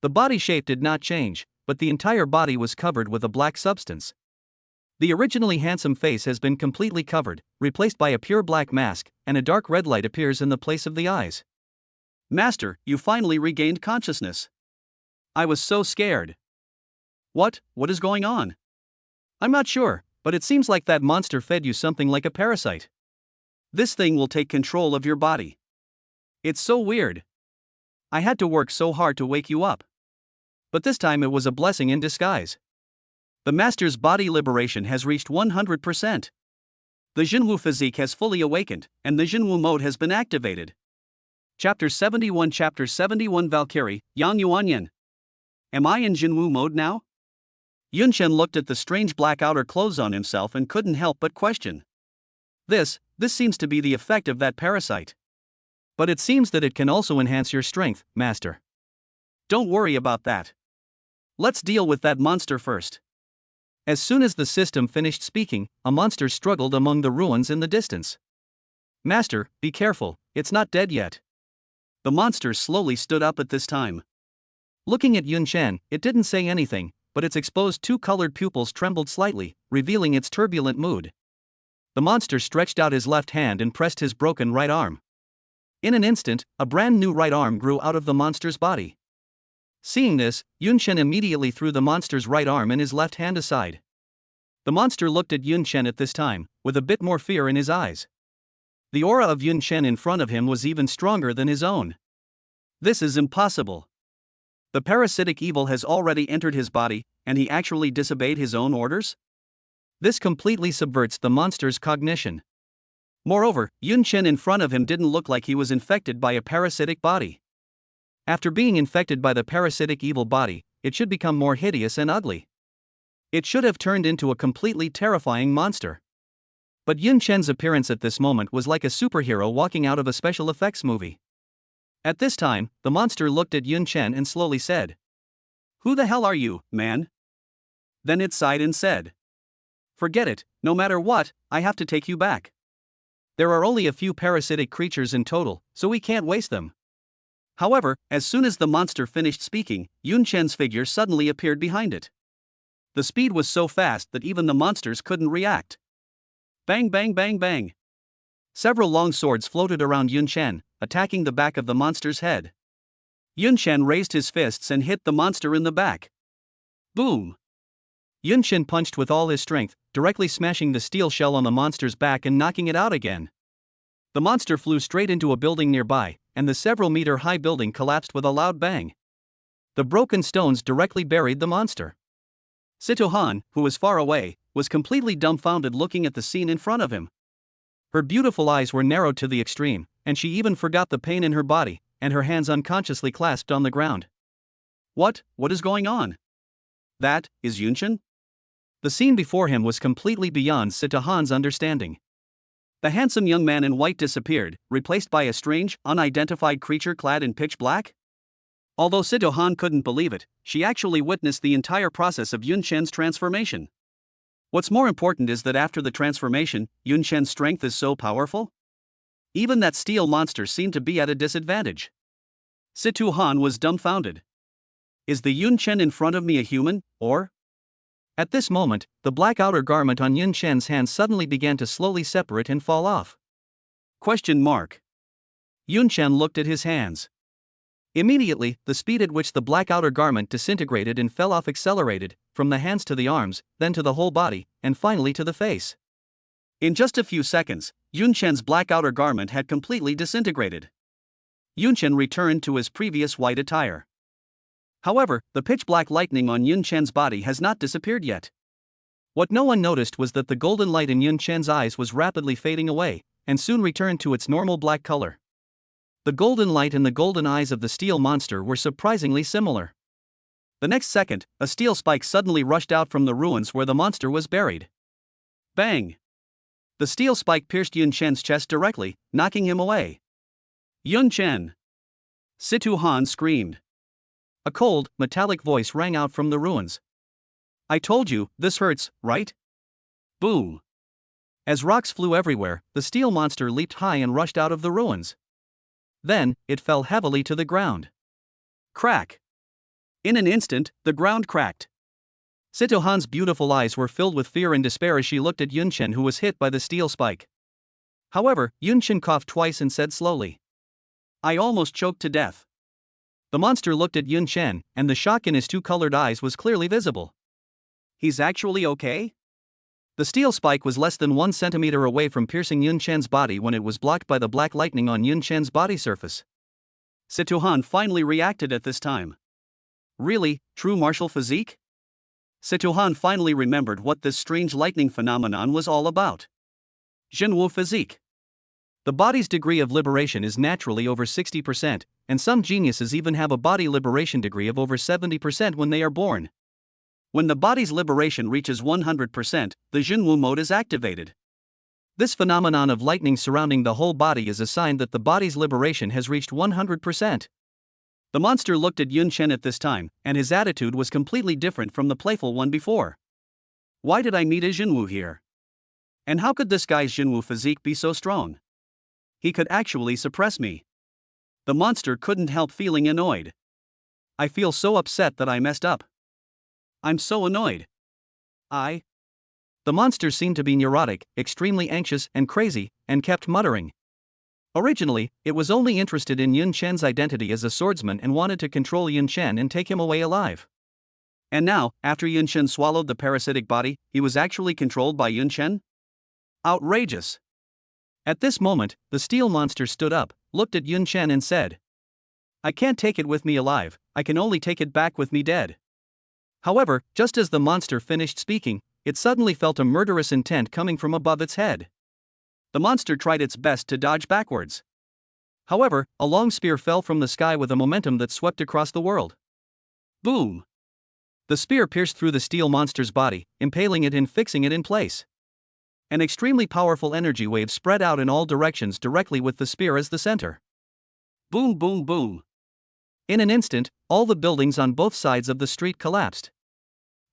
The body shape did not change, but the entire body was covered with a black substance. The originally handsome face has been completely covered, replaced by a pure black mask, and a dark red light appears in the place of the eyes. Master, you finally regained consciousness. I was so scared. What is going on? I'm not sure, but it seems like that monster fed you something like a parasite. This thing will take control of your body. It's so weird. I had to work so hard to wake you up. But this time it was a blessing in disguise. The master's body liberation has reached 100%. The Jinwu physique has fully awakened, and the Jinwu mode has been activated. Chapter 71 Valkyrie, Yang Yuanyan. Am I in Jinwu mode now? Yun Chen looked at the strange black outer clothes on himself and couldn't help but question. This seems to be the effect of that parasite. But it seems that it can also enhance your strength, Master. Don't worry about that. Let's deal with that monster first. As soon as the system finished speaking, a monster struggled among the ruins in the distance. Master, be careful, it's not dead yet. The monster slowly stood up at this time. Looking at Yun Chen, it didn't say anything, but its exposed two-colored pupils trembled slightly, revealing its turbulent mood. The monster stretched out his left hand and pressed his broken right arm. In an instant, a brand new right arm grew out of the monster's body. Seeing this, Yun Chen immediately threw the monster's right arm and his left hand aside. The monster looked at Yun Chen at this time, with a bit more fear in his eyes. The aura of Yun Chen in front of him was even stronger than his own. This is impossible. The parasitic evil has already entered his body, and he actually disobeyed his own orders? This completely subverts the monster's cognition. Moreover, Yun Chen in front of him didn't look like he was infected by a parasitic body. After being infected by the parasitic evil body, it should become more hideous and ugly. It should have turned into a completely terrifying monster. But Yun Chen's appearance at this moment was like a superhero walking out of a special effects movie. At this time, the monster looked at Yun Chen and slowly said, "Who the hell are you, man?" Then it sighed and said, "Forget it, no matter what, I have to take you back. There are only a few parasitic creatures in total, so we can't waste them." However, as soon as the monster finished speaking, Yun Chen's figure suddenly appeared behind it. The speed was so fast that even the monsters couldn't react. Bang bang bang bang. Several long swords floated around Yun Chen, attacking the back of the monster's head. Yun Chen raised his fists and hit the monster in the back. Boom! Yun Chen punched with all his strength, directly smashing the steel shell on the monster's back and knocking it out again. The monster flew straight into a building nearby, and the several-meter-high building collapsed with a loud bang. The broken stones directly buried the monster. Sito Han, who was far away, was completely dumbfounded looking at the scene in front of him. Her beautiful eyes were narrowed to the extreme, and she even forgot the pain in her body, and her hands unconsciously clasped on the ground. What is going on? That is Yun Chen? The scene before him was completely beyond Sito Han's understanding. The handsome young man in white disappeared, replaced by a strange, unidentified creature clad in pitch black? Although Sito Han couldn't believe it, she actually witnessed the entire process of Yun Chen's transformation. What's more important is that after the transformation, Yun Chen's strength is so powerful? Even that steel monster seemed to be at a disadvantage. Sito Han was dumbfounded. Is the Yun Chen in front of me a human, or? At this moment, the black outer garment on Yun Chen's hand suddenly began to slowly separate and fall off. Question mark. Yun Chen looked at his hands. Immediately, the speed at which the black outer garment disintegrated and fell off accelerated, from the hands to the arms, then to the whole body, and finally to the face. In just a few seconds, Yun Chen's black outer garment had completely disintegrated. Yun Chen returned to his previous white attire. However, the pitch-black lightning on Yun Chen's body has not disappeared yet. What no one noticed was that the golden light in Yun Chen's eyes was rapidly fading away, and soon returned to its normal black color. The golden light and the golden eyes of the steel monster were surprisingly similar. The next second, a steel spike suddenly rushed out from the ruins where the monster was buried. Bang! The steel spike pierced Yun Chen's chest directly, knocking him away. Yun Chen! Sito Han screamed. A cold, metallic voice rang out from the ruins. I told you, this hurts, right? Boom! As rocks flew everywhere, the steel monster leaped high and rushed out of the ruins. Then, it fell heavily to the ground. Crack! In an instant, the ground cracked. Sito Han's beautiful eyes were filled with fear and despair as she looked at Yun Chen, who was hit by the steel spike. However, Yun Chen coughed twice and said slowly, I almost choked to death. The monster looked at Yun Chen, and the shock in his two-colored eyes was clearly visible. He's actually okay? The steel spike was less than 1 centimeter away from piercing Yun Chen's body when it was blocked by the black lightning on Yun Chen's body surface. Sito Han finally reacted at this time. Really, true martial physique? Sito Han finally remembered what this strange lightning phenomenon was all about. Jinwu physique. The body's degree of liberation is naturally over 60%, and some geniuses even have a body liberation degree of over 70% when they are born. When the body's liberation reaches 100%, the Jinwu mode is activated. This phenomenon of lightning surrounding the whole body is a sign that the body's liberation has reached 100%. The monster looked at Yun Chen at this time, and his attitude was completely different from the playful one before. Why did I meet a Jinwu here? And how could this guy's Jinwu physique be so strong? He could actually suppress me. The monster couldn't help feeling annoyed. I feel so upset that I messed up. I'm so annoyed. The monster seemed to be neurotic, extremely anxious and crazy, and kept muttering. Originally, it was only interested in Yun Chen's identity as a swordsman and wanted to control Yun Chen and take him away alive. And now, after Yun Chen swallowed the parasitic body, he was actually controlled by Yun Chen? Outrageous. At this moment, the steel monster stood up, looked at Yun Chen and said, I can't take it with me alive, I can only take it back with me dead. However, just as the monster finished speaking, it suddenly felt a murderous intent coming from above its head. The monster tried its best to dodge backwards. However, a long spear fell from the sky with a momentum that swept across the world. Boom! The spear pierced through the steel monster's body, impaling it and fixing it in place. An extremely powerful energy wave spread out in all directions directly with the spear as the center. Boom, boom, boom. In an instant, all the buildings on both sides of the street collapsed.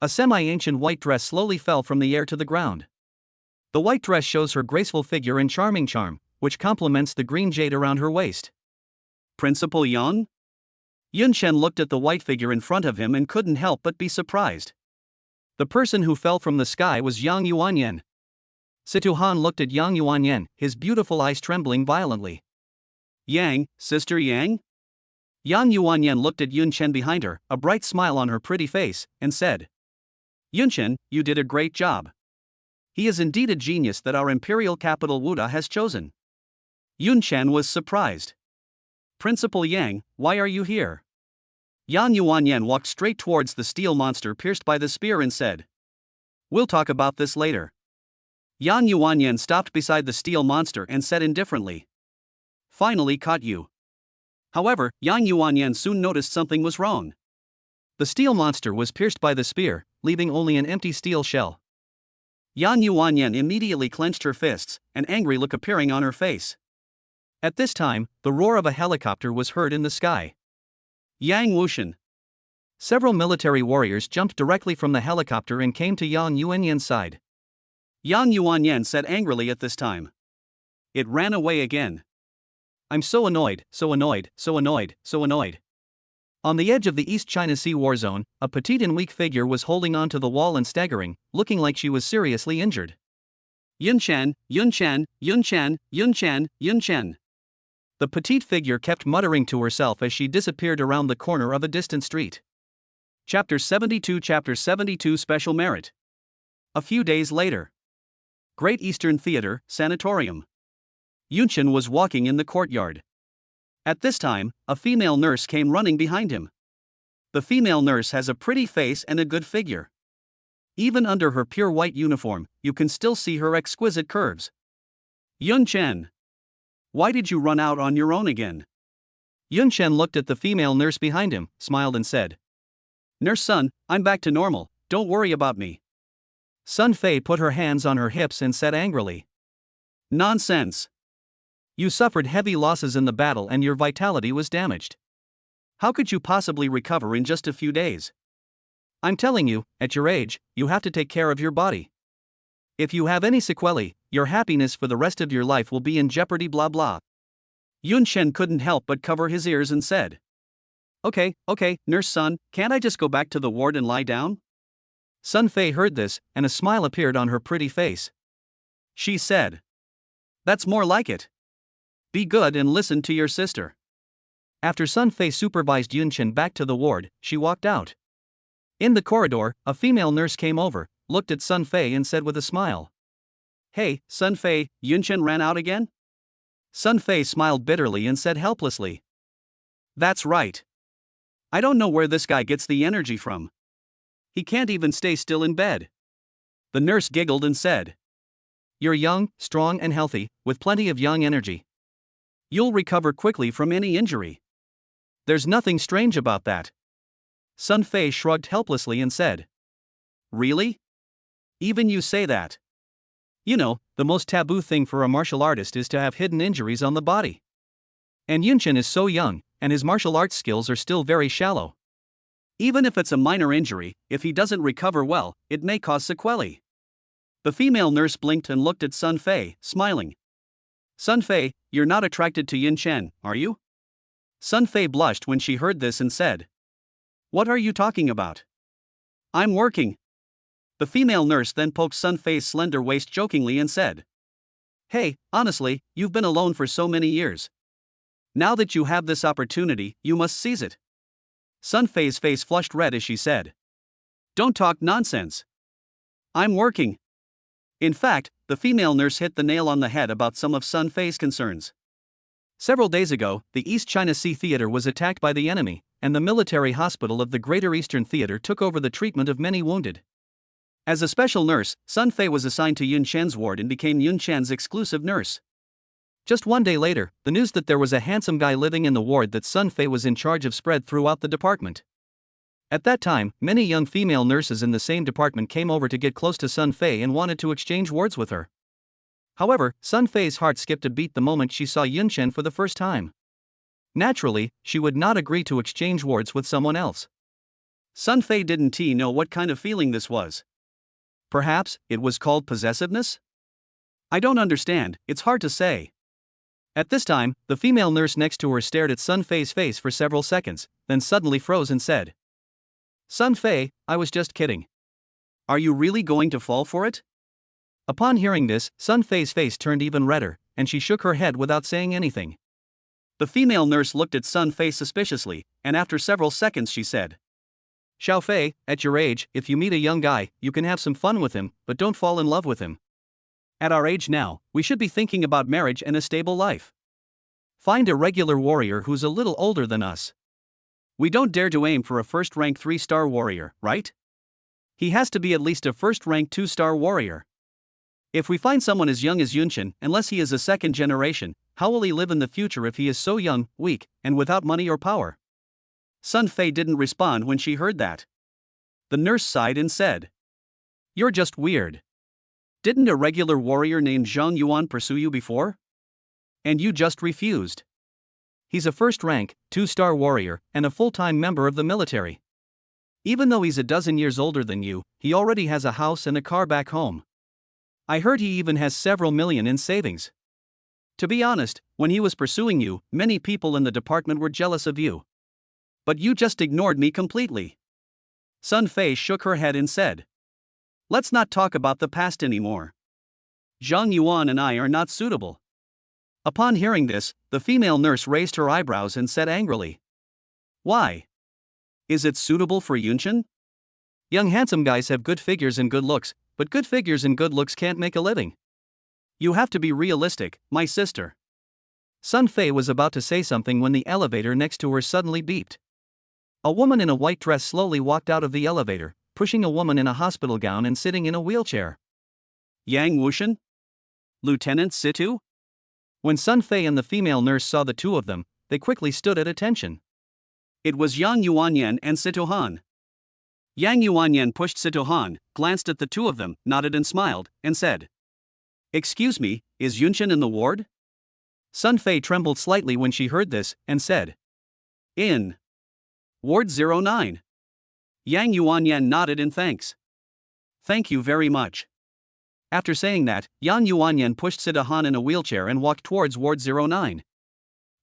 A semi-ancient white dress slowly fell from the air to the ground. The white dress shows her graceful figure and charming charm, which complements the green jade around her waist. Principal Yang? Yun Chen looked at the white figure in front of him and couldn't help but be surprised. The person who fell from the sky was Yang Yuanyan. Situ Han looked at Yang Yuanyan, his beautiful eyes trembling violently. Yang, Sister Yang? Yang Yuanyan looked at Yun Chen behind her, a bright smile on her pretty face, and said, Yun Chen, you did a great job. He is indeed a genius that our imperial capital Wuda has chosen. Yun Chen was surprised. Principal Yang, why are you here? Yang Yuanyan walked straight towards the steel monster pierced by the spear and said, We'll talk about this later. Yang Yuanyan stopped beside the steel monster and said indifferently, Finally caught you. However, Yang Yuanyan soon noticed something was wrong. The steel monster was pierced by the spear, leaving only an empty steel shell. Yang Yuanyan immediately clenched her fists, an angry look appearing on her face. At this time, the roar of a helicopter was heard in the sky. Yang Wushan. Several military warriors jumped directly from the helicopter and came to Yang Yuanyan's side. Yang Yuanyan said angrily at this time. It ran away again. I'm so annoyed, so annoyed, so annoyed, so annoyed. On the edge of the East China Sea war zone, a petite and weak figure was holding on to the wall and staggering, looking like she was seriously injured. Yun Chen, Yun Chen, Yun Chen, Yun Chen, Yun Chen. The petite figure kept muttering to herself as she disappeared around the corner of a distant street. Chapter 72 Special Merit. A few days later. Great Eastern Theater, Sanatorium. Yun Chen was walking in the courtyard. At this time, a female nurse came running behind him. The female nurse has a pretty face and a good figure. Even under her pure white uniform, you can still see her exquisite curves. Yun Chen. Why did you run out on your own again? Yun Chen looked at the female nurse behind him, smiled and said, Nurse Sun, I'm back to normal, don't worry about me. Sun Fei put her hands on her hips and said angrily, Nonsense. You suffered heavy losses in the battle and your vitality was damaged. How could you possibly recover in just a few days? I'm telling you, at your age, you have to take care of your body. If you have any sequelae, your happiness for the rest of your life will be in jeopardy blah blah. Yun Chen couldn't help but cover his ears and said, Okay, Nurse Sun, can't I just go back to the ward and lie down? Sun Fei heard this, and a smile appeared on her pretty face. She said, That's more like it. Be good and listen to your sister. After Sun Fei supervised Yun Chen back to the ward, she walked out. In the corridor, a female nurse came over, looked at Sun Fei and said with a smile, Hey, Sun Fei, Yun Chen ran out again? Sun Fei smiled bitterly and said helplessly, That's right. I don't know where this guy gets the energy from. He can't even stay still in bed. The nurse giggled and said, You're young, strong and healthy, with plenty of young energy. You'll recover quickly from any injury. There's nothing strange about that. Sun Fei shrugged helplessly and said, Really? Even you say that? You know, the most taboo thing for a martial artist is to have hidden injuries on the body. And Yun Chen is so young, and his martial arts skills are still very shallow. Even if it's a minor injury, if he doesn't recover well, it may cause sequelae. The female nurse blinked and looked at Sun Fei, smiling. Sun Fei, you're not attracted to Yun Chen, are you? Sun Fei blushed when she heard this and said, What are you talking about? I'm working. The female nurse then poked Sun Fei's slender waist jokingly and said, Hey, honestly, you've been alone for so many years. Now that you have this opportunity, you must seize it. Sun Fei's face flushed red as she said, Don't talk nonsense. I'm working. In fact, the female nurse hit the nail on the head about some of Sun Fei's concerns. Several days ago, the East China Sea Theater was attacked by the enemy, and the military hospital of the Greater Eastern Theater took over the treatment of many wounded. As a special nurse, Sun Fei was assigned to Yun Chen's ward and became Yun Chen's exclusive nurse. Just one day later, the news that there was a handsome guy living in the ward that Sun Fei was in charge of spread throughout the department. At that time, many young female nurses in the same department came over to get close to Sun Fei and wanted to exchange words with her. However, Sun Fei's heart skipped a beat the moment she saw Yun Chen for the first time. Naturally, she would not agree to exchange words with someone else. Sun Fei didn't know what kind of feeling this was. Perhaps it was called possessiveness? I don't understand, it's hard to say. At this time, the female nurse next to her stared at Sun Fei's face for several seconds, then suddenly froze and said, Sun Fei, I was just kidding. Are you really going to fall for it? Upon hearing this, Sun Fei's face turned even redder, and she shook her head without saying anything. The female nurse looked at Sun Fei suspiciously, and after several seconds she said, Xiao Fei, at your age, if you meet a young guy, you can have some fun with him, but don't fall in love with him. At our age now, we should be thinking about marriage and a stable life. Find a regular warrior who's a little older than us. We don't dare to aim for a first-rank 3-star warrior, right? He has to be at least a first-rank 2-star warrior. If we find someone as young as Yun Chen, unless he is a second generation, how will he live in the future if he is so young, weak, and without money or power? Sun Fei didn't respond when she heard that. The nurse sighed and said, You're just weird. Didn't a regular warrior named Zhang Yuan pursue you before? And you just refused. He's a first-rank, 2-star warrior, and a full-time member of the military. Even though he's a dozen years older than you, he already has a house and a car back home. I heard he even has several million in savings. To be honest, when he was pursuing you, many people in the department were jealous of you. But you just ignored me completely. Sun Fei shook her head and said, Let's not talk about the past anymore. Zhang Yuan and I are not suitable. Upon hearing this, the female nurse raised her eyebrows and said angrily, Why? Is it suitable for Yun Chen? Young handsome guys have good figures and good looks, but good figures and good looks can't make a living. You have to be realistic, my sister. Sun Fei was about to say something when the elevator next to her suddenly beeped. A woman in a white dress slowly walked out of the elevator, pushing a woman in a hospital gown and sitting in a wheelchair. Yang Wushan? Lieutenant Situ? When Sun Fei and the female nurse saw the two of them, they quickly stood at attention. It was Yang Yuanyan and Situ Han. Yang Yuanyan pushed Situ Han, glanced at the two of them, nodded and smiled, and said, Excuse me, is Yun Chen in the ward? Sun Fei trembled slightly when she heard this, and said, In Ward 09. Yang Yuanyan nodded in thanks. Thank you very much. After saying that, Yang Yuanyan pushed Situ Han in a wheelchair and walked towards Ward 09.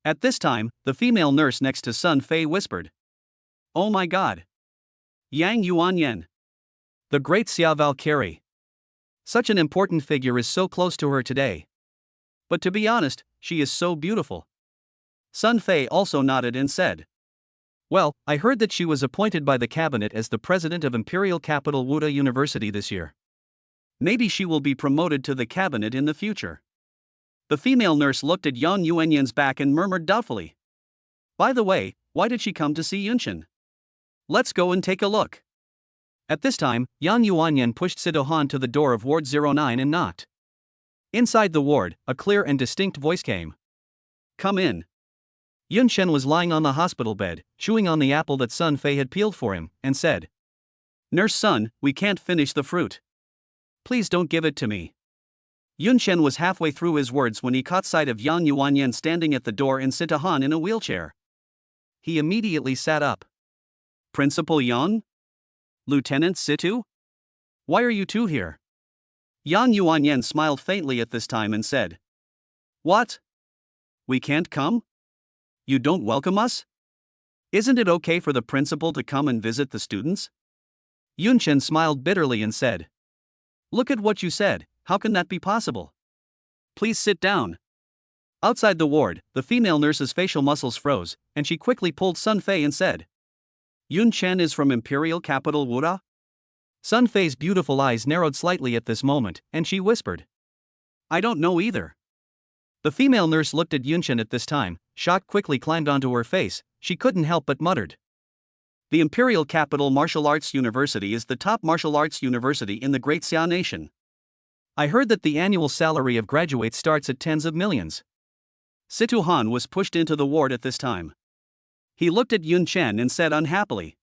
At this time, the female nurse next to Sun Fei whispered, Oh my god. Yang Yuanyan. The great Xia Valkyrie. Such an important figure is so close to her today. But to be honest, she is so beautiful. Sun Fei also nodded and said, Well, I heard that she was appointed by the cabinet as the president of Imperial Capital Wuda University this year. Maybe she will be promoted to the cabinet in the future. The female nurse looked at Yang Yuanyan's back and murmured doubtfully, By the way, why did she come to see Yun Chen? Let's go and take a look. At this time, Yang Yuanyan pushed Situ Han to the door of Ward 09 and knocked. Inside the ward, a clear and distinct voice came. Come in. Yun Chen was lying on the hospital bed, chewing on the apple that Sun Fei had peeled for him, and said, Nurse Sun, we can't finish the fruit. Please don't give it to me. Yun Chen was halfway through his words when he caught sight of Yang Yuanyan standing at the door and Situ Han in a wheelchair. he immediately sat up. Principal Yang? Lieutenant Situ? Why are you two here? Yang Yuanyan smiled faintly at this time and said, What? We can't come? You don't welcome us? Isn't it okay for the principal to come and visit the students? Yunchen smiled bitterly and said, Look at what you said, how can that be possible? Please sit down. Outside the ward, the female nurse's facial muscles froze, and she quickly pulled Sun Fei and said, Yun Chen is from imperial capital Wura? Sun Fei's beautiful eyes narrowed slightly at this moment, and she whispered, I don't know either. The female nurse looked at Yunchen at this time, shock quickly climbed onto her face, she couldn't help but muttered. The Imperial Capital Martial Arts University is the top martial arts university in the Great Xia Nation. I heard that the annual salary of graduates starts at tens of millions. Situ Han was pushed into the ward at this time. He looked at Yun Chen and said unhappily,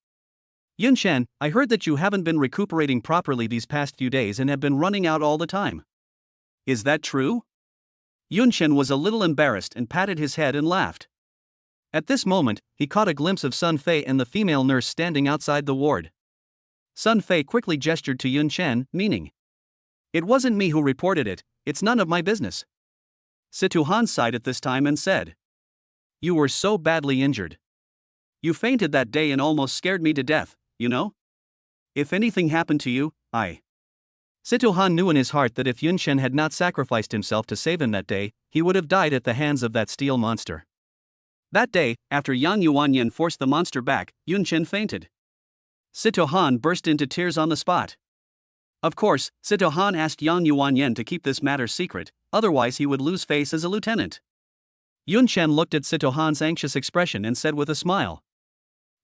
Yun Chen, I heard that you haven't been recuperating properly these past few days and have been running out all the time. Is that true? Yun Chen was a little embarrassed and patted his head and laughed. At this moment, he caught a glimpse of Sun Fei and the female nurse standing outside the ward. Sun Fei quickly gestured to Yun Chen, meaning, It wasn't me who reported it, it's none of my business. Situ Han sighed at this time and said, You were so badly injured. You fainted that day and almost scared me to death, you know? If anything happened to you, Situ Han knew in his heart that if Yun Chen had not sacrificed himself to save him that day, he would have died at the hands of that steel monster. That day, after Yang Yuanyan forced the monster back, Yun Chen fainted. Situ Han burst into tears on the spot. Of course, Situ Han asked Yang Yuanyan to keep this matter secret, otherwise he would lose face as a lieutenant. Yun Chen looked at Situ Han's anxious expression and said with a smile,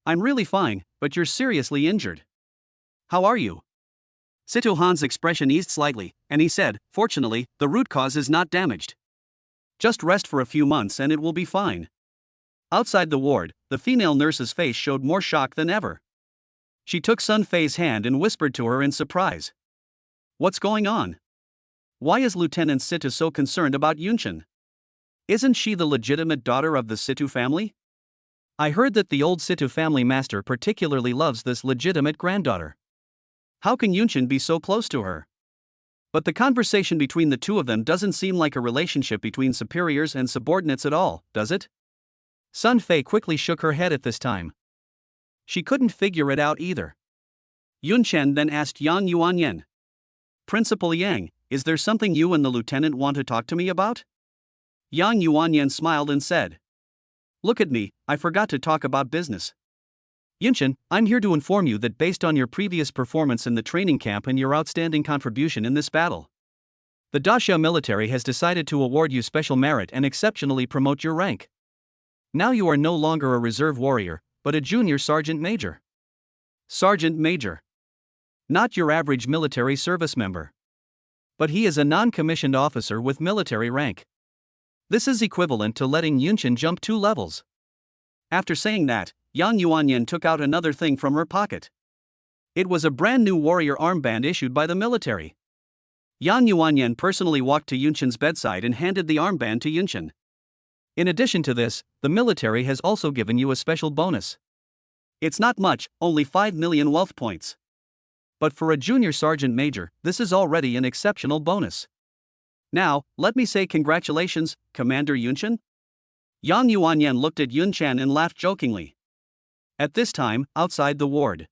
I'm really fine, but you're seriously injured. How are you? Situ Han's expression eased slightly, and he said, Fortunately, the root cause is not damaged. Just rest for a few months and it will be fine. Outside the ward, the female nurse's face showed more shock than ever. She took Sun Fei's hand and whispered to her in surprise. What's going on? Why is Lieutenant Situ so concerned about Yunchen? Isn't she the legitimate daughter of the Situ family? I heard that the old Situ family master particularly loves this legitimate granddaughter. How can Yunchen be so close to her? But the conversation between the two of them doesn't seem like a relationship between superiors and subordinates at all, does it? Sun Fei quickly shook her head at this time. She couldn't figure it out either. Yun Chen then asked Yang Yuanyan, Principal Yang, is there something you and the lieutenant want to talk to me about? Yang Yuanyan smiled and said, Look at me, I forgot to talk about business. Yunchen, I'm here to inform you that based on your previous performance in the training camp and your outstanding contribution in this battle, the Daxia military has decided to award you special merit and exceptionally promote your rank. Now you are no longer a reserve warrior, but a junior sergeant major. Sergeant major. Not your average military service member. But he is a non-commissioned officer with military rank. This is equivalent to letting Yunchen jump 2 levels. After saying that, Yang Yuanyan took out another thing from her pocket. It was a brand new warrior armband issued by the military. Yang Yuanyan personally walked to Yunchen's bedside and handed the armband to Yunchen. In addition to this, the military has also given you a special bonus. It's not much, only 5 million wealth points. But for a junior sergeant major, this is already an exceptional bonus. Now, let me say congratulations, Commander Yunchen. Yang Yuanyan looked at Yun Chen and laughed jokingly. At this time, outside the ward,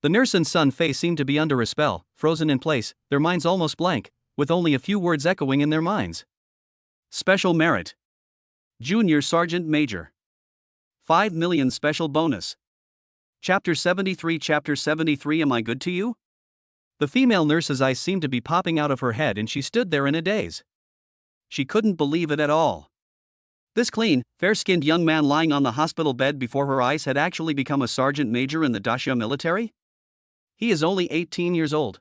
the nurse and Sun Fei seemed to be under a spell, frozen in place, their minds almost blank, with only a few words echoing in their minds. Special merit. Junior Sergeant Major. 5 million special bonus. Chapter 73 Am I good to you? The female nurse's eyes seemed to be popping out of her head and she stood there in a daze. She couldn't believe it at all. This clean, fair-skinned young man lying on the hospital bed before her eyes had actually become a sergeant major in the Daxia military? He is only 18 years old.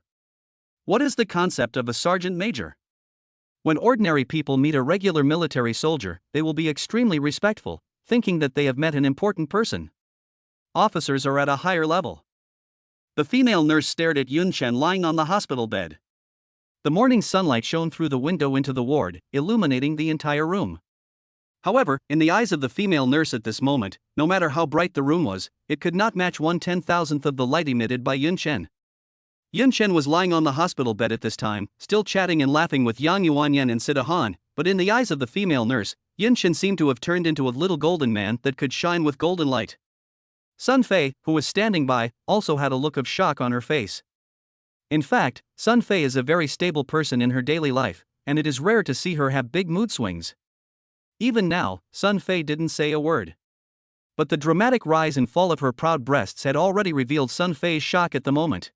What is the concept of a sergeant major? When ordinary people meet a regular military soldier, they will be extremely respectful, thinking that they have met an important person. Officers are at a higher level. The female nurse stared at Yun Chen lying on the hospital bed. The morning sunlight shone through the window into the ward, illuminating the entire room. However, in the eyes of the female nurse at this moment, no matter how bright the room was, it could not match 1/10,000th of the light emitted by Yun Chen. Yun Chen was lying on the hospital bed at this time, still chatting and laughing with Yang Yuanyan and Sita Han, but in the eyes of the female nurse, Yun Chen seemed to have turned into a little golden man that could shine with golden light. Sun Fei, who was standing by, also had a look of shock on her face. In fact, Sun Fei is a very stable person in her daily life, and it is rare to see her have big mood swings. Even now, Sun Fei didn't say a word. But the dramatic rise and fall of her proud breasts had already revealed Sun Fei's shock at the moment.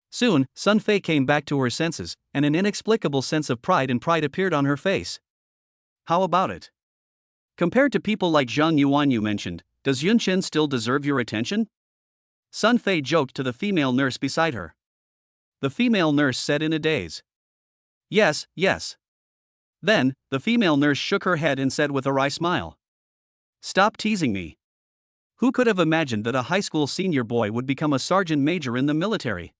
Soon, Sun Fei came back to her senses, and an inexplicable sense of pride appeared on her face. How about it? Compared to people like Zhang Yuan you mentioned, does Yun Chen still deserve your attention? Sun Fei joked to the female nurse beside her. The female nurse said in a daze. Yes, yes. Then, the female nurse shook her head and said with a wry smile. Stop teasing me. Who could have imagined that a high school senior boy would become a sergeant major in the military?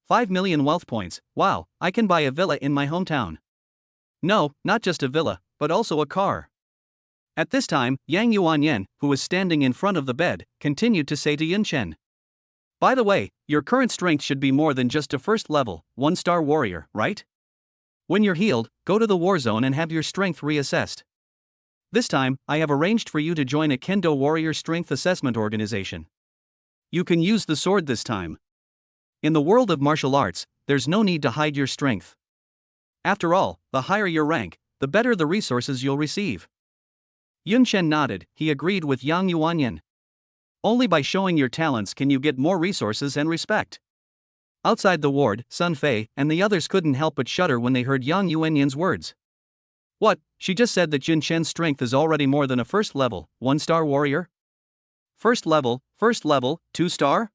5 million wealth points, wow, I can buy a villa in my hometown. No, not just a villa, but also a car. At this time, Yang Yuanyan, who was standing in front of the bed, continued to say to Yun Chen. By the way, your current strength should be more than just a first level, 1-star warrior, right? When you're healed, go to the war zone and have your strength reassessed. This time, I have arranged for you to join a Kendo Warrior Strength Assessment Organization. You can use the sword this time. In the world of martial arts, there's no need to hide your strength. After all, the higher your rank, the better the resources you'll receive. Yun Chen nodded, he agreed with Yang Yuanyan. Only by showing your talents can you get more resources and respect. Outside the ward, Sun Fei and the others couldn't help but shudder when they heard Yang Yuanyan's words. What, she just said that Yun Chen's strength is already more than a first level, 1-star warrior? First level, 2-star?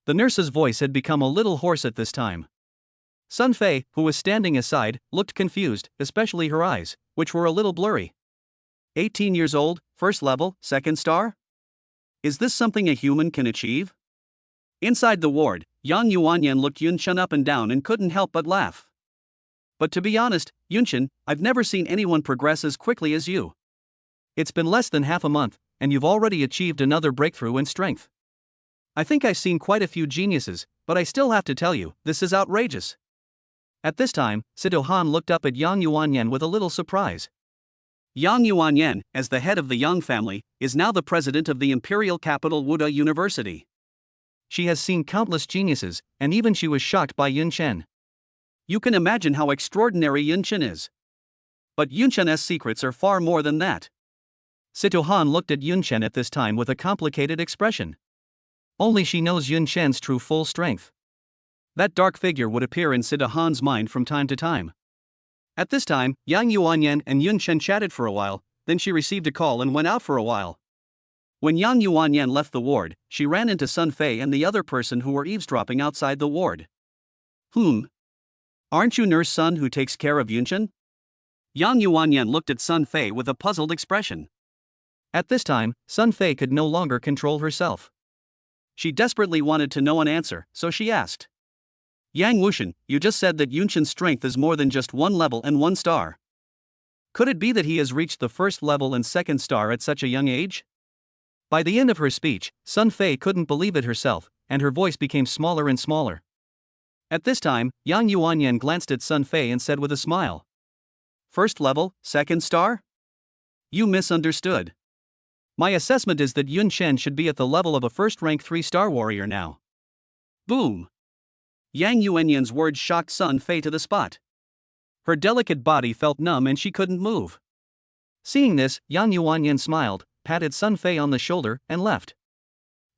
The nurse's voice had become a little hoarse at this time. Sun Fei, who was standing aside, looked confused, especially her eyes, which were a little blurry. 18 years old, first level, 2nd star? Is this something a human can achieve? Inside the ward, Yang Yuanyan looked Yun Chen up and down and couldn't help but laugh. But to be honest, Yun Chen, I've never seen anyone progress as quickly as you. It's been less than half a month, and you've already achieved another breakthrough in strength. I think I've seen quite a few geniuses, but I still have to tell you, this is outrageous. At this time, Sito Han looked up at Yang Yuanyan with a little surprise. Yang Yuanyan, as the head of the Yang family, is now the president of the imperial capital Wuda University. She has seen countless geniuses, and even she was shocked by Yun Chen. You can imagine how extraordinary Yun Chen is. But Yun Chen's secrets are far more than that. Sito Han looked at Yun Chen at this time with a complicated expression. Only she knows Yun Chen's true full strength. That dark figure would appear in Sita Han's mind from time to time. At this time, Yang Yuanyan and Yun Chen chatted for a while, then she received a call and went out for a while. When Yang Yuanyan left the ward, she ran into Sun Fei and the other person who were eavesdropping outside the ward. Aren't you Nurse Sun who takes care of Yun Chen? Yang Yuanyan looked at Sun Fei with a puzzled expression. At this time, Sun Fei could no longer control herself. She desperately wanted to know an answer, so she asked. Yang Wushan, you just said that Yun Chen's strength is more than just 1 level and 1 star. Could it be that he has reached the 1st level and 2nd star at such a young age? By the end of her speech, Sun Fei couldn't believe it herself, and her voice became smaller and smaller. At this time, Yang Yuanyan glanced at Sun Fei and said with a smile. 1st level, 2nd star? You misunderstood. My assessment is that Yun Chen should be at the level of a first-rank 3-star warrior now. Boom! Yang Yuanyan's words shocked Sun Fei to the spot. Her delicate body felt numb and she couldn't move. Seeing this, Yang Yuanyan smiled, patted Sun Fei on the shoulder, and left.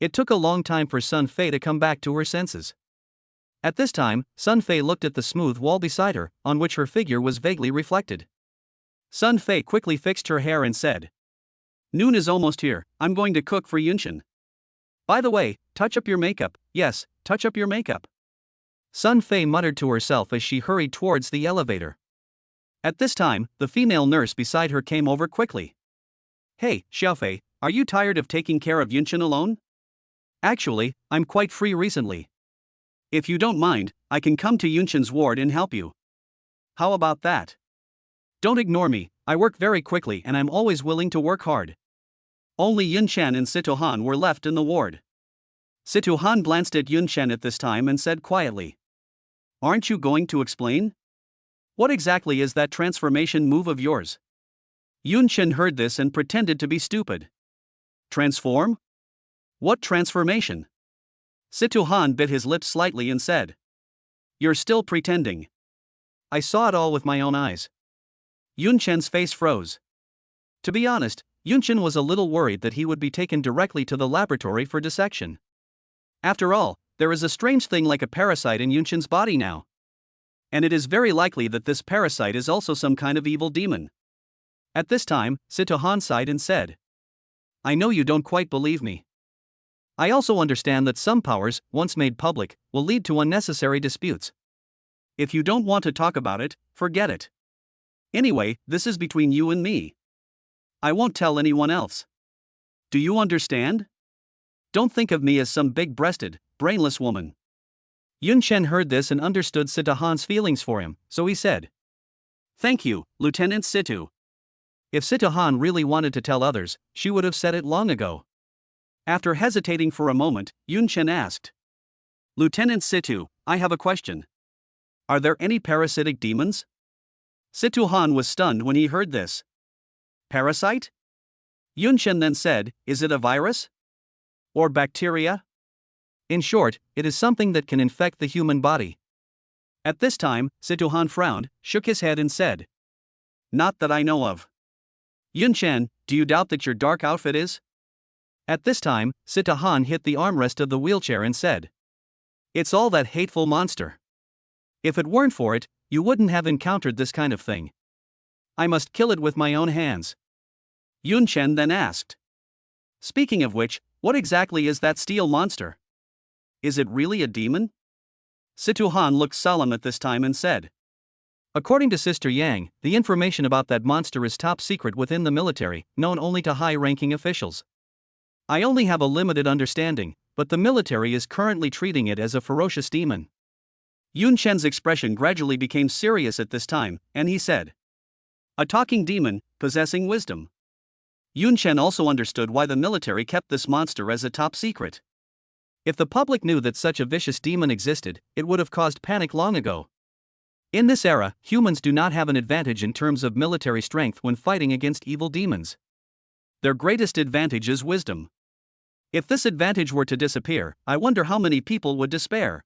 It took a long time for Sun Fei to come back to her senses. At this time, Sun Fei looked at the smooth wall beside her, on which her figure was vaguely reflected. Sun Fei quickly fixed her hair and said, Noon is almost here, I'm going to cook for Yun Chen. By the way, touch up your makeup, yes, touch up your makeup. Sun Fei muttered to herself as she hurried towards the elevator. At this time, the female nurse beside her came over quickly. Hey, Xiaofei, are you tired of taking care of Yun Chen alone? Actually, I'm quite free recently. If you don't mind, I can come to Yun Chen's ward and help you. How about that? Don't ignore me, I work very quickly and I'm always willing to work hard. Only Yun Chen and Sito Han were left in the ward. Sito Han glanced at Yun Chen at this time and said quietly, "Aren't you going to explain? What exactly is that transformation move of yours?" Yun Chen heard this and pretended to be stupid. Transform? What transformation? Sito Han bit his lips slightly and said, "You're still pretending. I saw it all with my own eyes." Yun Chen's face froze. To be honest, Yun Chen was a little worried that he would be taken directly to the laboratory for dissection. After all, there is a strange thing like a parasite in Yun Chen's body now. And it is very likely that this parasite is also some kind of evil demon. At this time, Sito Han sighed and said, "I know you don't quite believe me. I also understand that some powers, once made public, will lead to unnecessary disputes. If you don't want to talk about it, forget it. Anyway, this is between you and me. I won't tell anyone else. Do you understand? Don't think of me as some big-breasted, brainless woman." Yun Chen heard this and understood Sito Han's feelings for him, so he said, "Thank you, Lieutenant Situ." If Sito Han really wanted to tell others, she would have said it long ago. After hesitating for a moment, Yun Chen asked, "Lieutenant Situ, I have a question. Are there any parasitic demons?" Sito Han was stunned when he heard this. Parasite? Yun Chen then said, "Is it a virus? Or bacteria? In short, it is something that can infect the human body." At this time, Sito Han frowned, shook his head and said, "Not that I know of." Yun Chen, do you doubt that your dark outfit is? At this time, Sito Han hit the armrest of the wheelchair and said, "It's all that hateful monster. If it weren't for it, you wouldn't have encountered this kind of thing. I must kill it with my own hands." Yun Chen then asked, "Speaking of which, what exactly is that steel monster? Is it really a demon?" Sito Han looked solemn at this time and said, "According to Sister Yang, the information about that monster is top secret within the military, known only to high-ranking officials. I only have a limited understanding, but the military is currently treating it as a ferocious demon." Yun Chen's expression gradually became serious at this time, and he said, "A talking demon, possessing wisdom." Yun Chen also understood why the military kept this monster as a top secret. If the public knew that such a vicious demon existed, it would have caused panic long ago. In this era, humans do not have an advantage in terms of military strength when fighting against evil demons. Their greatest advantage is wisdom. If this advantage were to disappear, I wonder how many people would despair.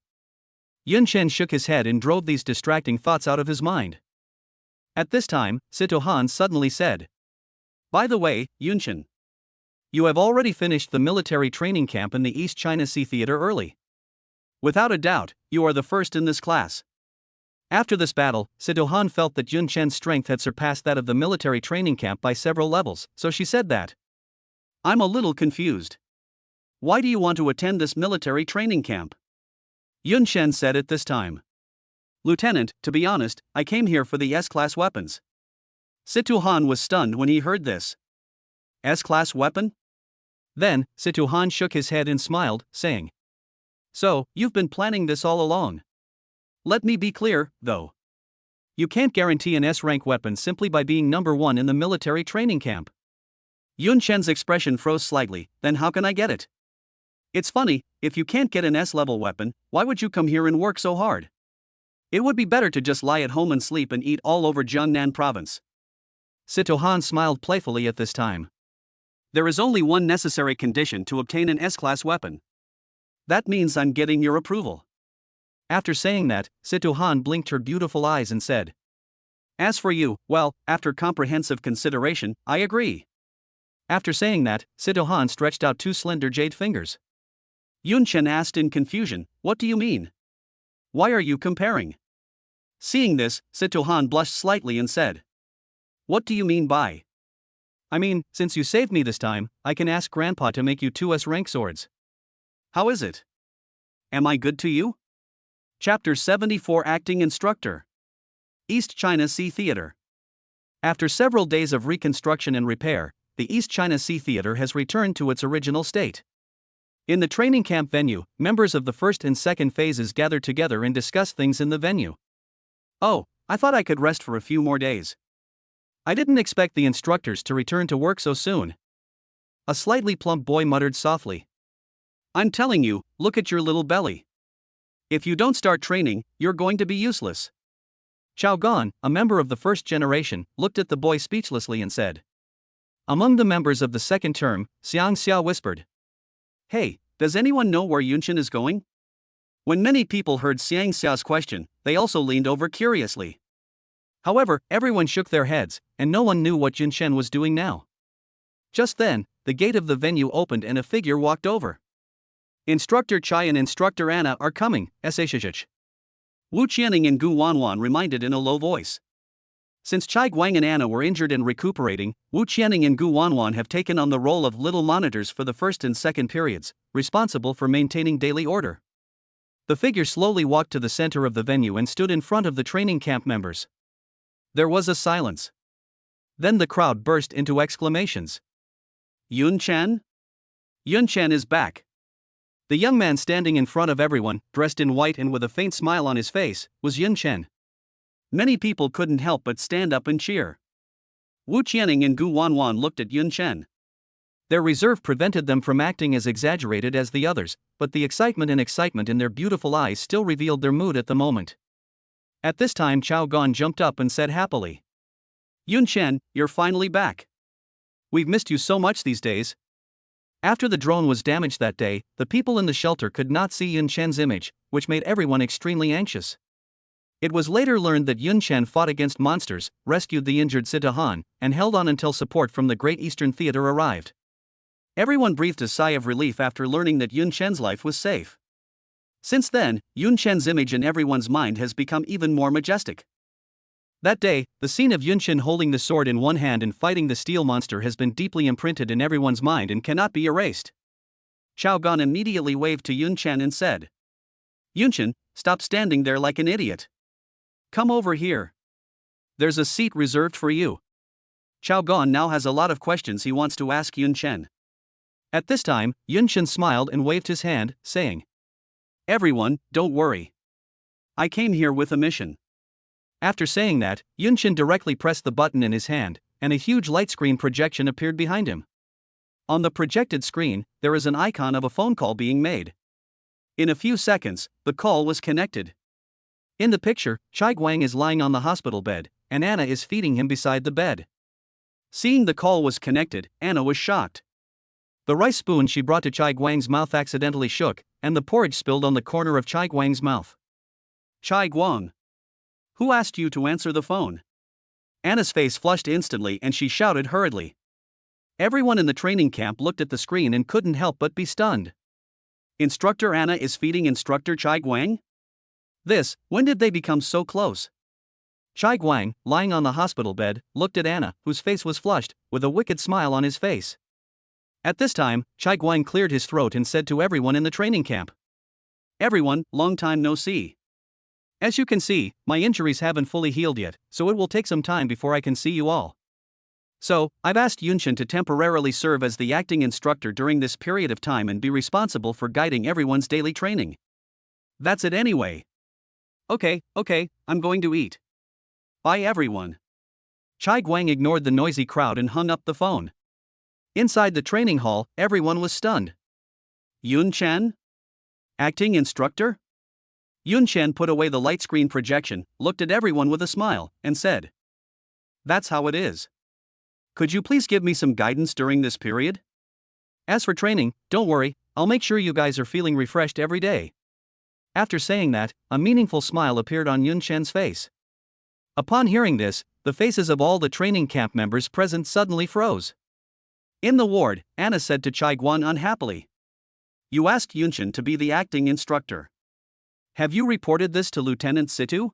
Yun Chen shook his head and drove these distracting thoughts out of his mind. At this time, Sito Han suddenly said, "By the way, Yun Chen, you have already finished the military training camp in the East China Sea Theater early. Without a doubt, you are the first in this class." After this battle, Sito Han felt that Yun Chen's strength had surpassed that of the military training camp by several levels, so she said that, "I'm a little confused. Why do you want to attend this military training camp?" Yun Chen said at this time, "Lieutenant, to be honest, I came here for the S-class weapons." Sito Han was stunned when he heard this. S-class weapon? Then, Sito Han shook his head and smiled, saying, "So, you've been planning this all along. Let me be clear, though. You can't guarantee an S-rank weapon simply by being number one in the military training camp." Yun Chen's expression froze slightly. "Then how can I get it? It's funny, if you can't get an S-level weapon, why would you come here and work so hard? It would be better to just lie at home and sleep and eat all over Jiangnan province." Sito Han smiled playfully at this time. "There is only one necessary condition to obtain an S-class weapon. That means I'm getting your approval." After saying that, Sito Han blinked her beautiful eyes and said, "As for you, well, after comprehensive consideration, I agree." After saying that, Sito Han stretched out two slender jade fingers. Yun Chen asked in confusion, "What do you mean? Why are you comparing?" Seeing this, Sito Han blushed slightly and said, "What do you mean by?" "I mean, since you saved me this time, I can ask Grandpa to make you two S-rank swords." "How is it? Am I good to you?" Chapter 74 Acting Instructor. East China Sea Theater. After several days of reconstruction and repair, the East China Sea Theater has returned to its original state. In the training camp venue, members of the first and second phases gather together and discuss things in the venue. "Oh, I thought I could rest for a few more days. I didn't expect the instructors to return to work so soon. A slightly plump boy muttered softly. I'm telling you, look at your little belly. If you don't start training, you're going to be useless. Chao Gan, a member of the first generation, looked at the boy speechlessly and said. Among the members of the second term, Xiang Xia whispered. Hey, does anyone know where Yunshan is going? When many people heard Xiang Xia's question, they also leaned over curiously. However, everyone shook their heads, and no one knew what Yunshan was doing now. Just then, the gate of the venue opened and a figure walked over. Instructor Chai and Instructor Anna are coming, shh. Wu Qianing and Gu Wanwan reminded in a low voice. Since Chai Guang and Anna were injured and recuperating, Wu Qianing and Gu Wanwan have taken on the role of little monitors for the first and second periods, responsible for maintaining daily order. The figure slowly walked to the center of the venue and stood in front of the training camp members. There was a silence. Then the crowd burst into exclamations. Yunshan? Yunshan is back. The young man standing in front of everyone, dressed in white and with a faint smile on his face, was Yunshan. Many people couldn't help but stand up and cheer. Wu Qianing and Gu Wanwan looked at Yunshan. Their reserve prevented them from acting as exaggerated as the others, but the excitement in their beautiful eyes still revealed their mood at the moment. At this time Chao Gan jumped up and said happily. Yunshan, you're finally back. We've missed you so much these days. After the drone was damaged that day, the people in the shelter could not see Yunshan's image, which made everyone extremely anxious. It was later learned that Yunshan fought against monsters, rescued the injured Sitahan, and held on until support from the Great Eastern Theater arrived. Everyone breathed a sigh of relief after learning that Yunshan's life was safe. Since then, Yunshan's image in everyone's mind has become even more majestic. That day, the scene of Yunshan holding the sword in one hand and fighting the steel monster has been deeply imprinted in everyone's mind and cannot be erased. Chao Gan immediately waved to Yunshan and said, Yunshan, stop standing there like an idiot. Come over here. There's a seat reserved for you. Chao Gan now has a lot of questions he wants to ask Yunshan. At this time, Yunshan smiled and waved his hand, saying, Everyone, don't worry. I came here with a mission. After saying that, Yunshan directly pressed the button in his hand, and a huge light screen projection appeared behind him. On the projected screen, there is an icon of a phone call being made. In a few seconds, the call was connected. In the picture, Chai Guang is lying on the hospital bed, and Anna is feeding him beside the bed. Seeing the call was connected, Anna was shocked. The rice spoon she brought to Chai Guang's mouth accidentally shook, and the porridge spilled on the corner of Chai Guang's mouth. Chai Guang. Who asked you to answer the phone? Anna's face flushed instantly and she shouted hurriedly. Everyone in the training camp looked at the screen and couldn't help but be stunned. Instructor Anna is feeding Instructor Chai Guang? When did they become so close? Chai Guang, lying on the hospital bed, looked at Anna, whose face was flushed, with a wicked smile on his face. At this time, Chai Guang cleared his throat and said to everyone in the training camp. Everyone, long time no see. As you can see, my injuries haven't fully healed yet, so it will take some time before I can see you all. So, I've asked Yunshan to temporarily serve as the acting instructor during this period of time and be responsible for guiding everyone's daily training. That's it anyway. Okay, I'm going to eat. Bye everyone. Chai Guang ignored the noisy crowd and hung up the phone. Inside the training hall, everyone was stunned. Yunshan? Acting instructor? Yunshan put away the light screen projection, looked at everyone with a smile, and said, That's how it is. Could you please give me some guidance during this period? As for training, don't worry, I'll make sure you guys are feeling refreshed every day. After saying that, a meaningful smile appeared on Yunshan's face. Upon hearing this, the faces of all the training camp members present suddenly froze. In the ward, Anna said to Chai Guan unhappily. You asked Yunshan to be the acting instructor. Have you reported this to Lieutenant Situ?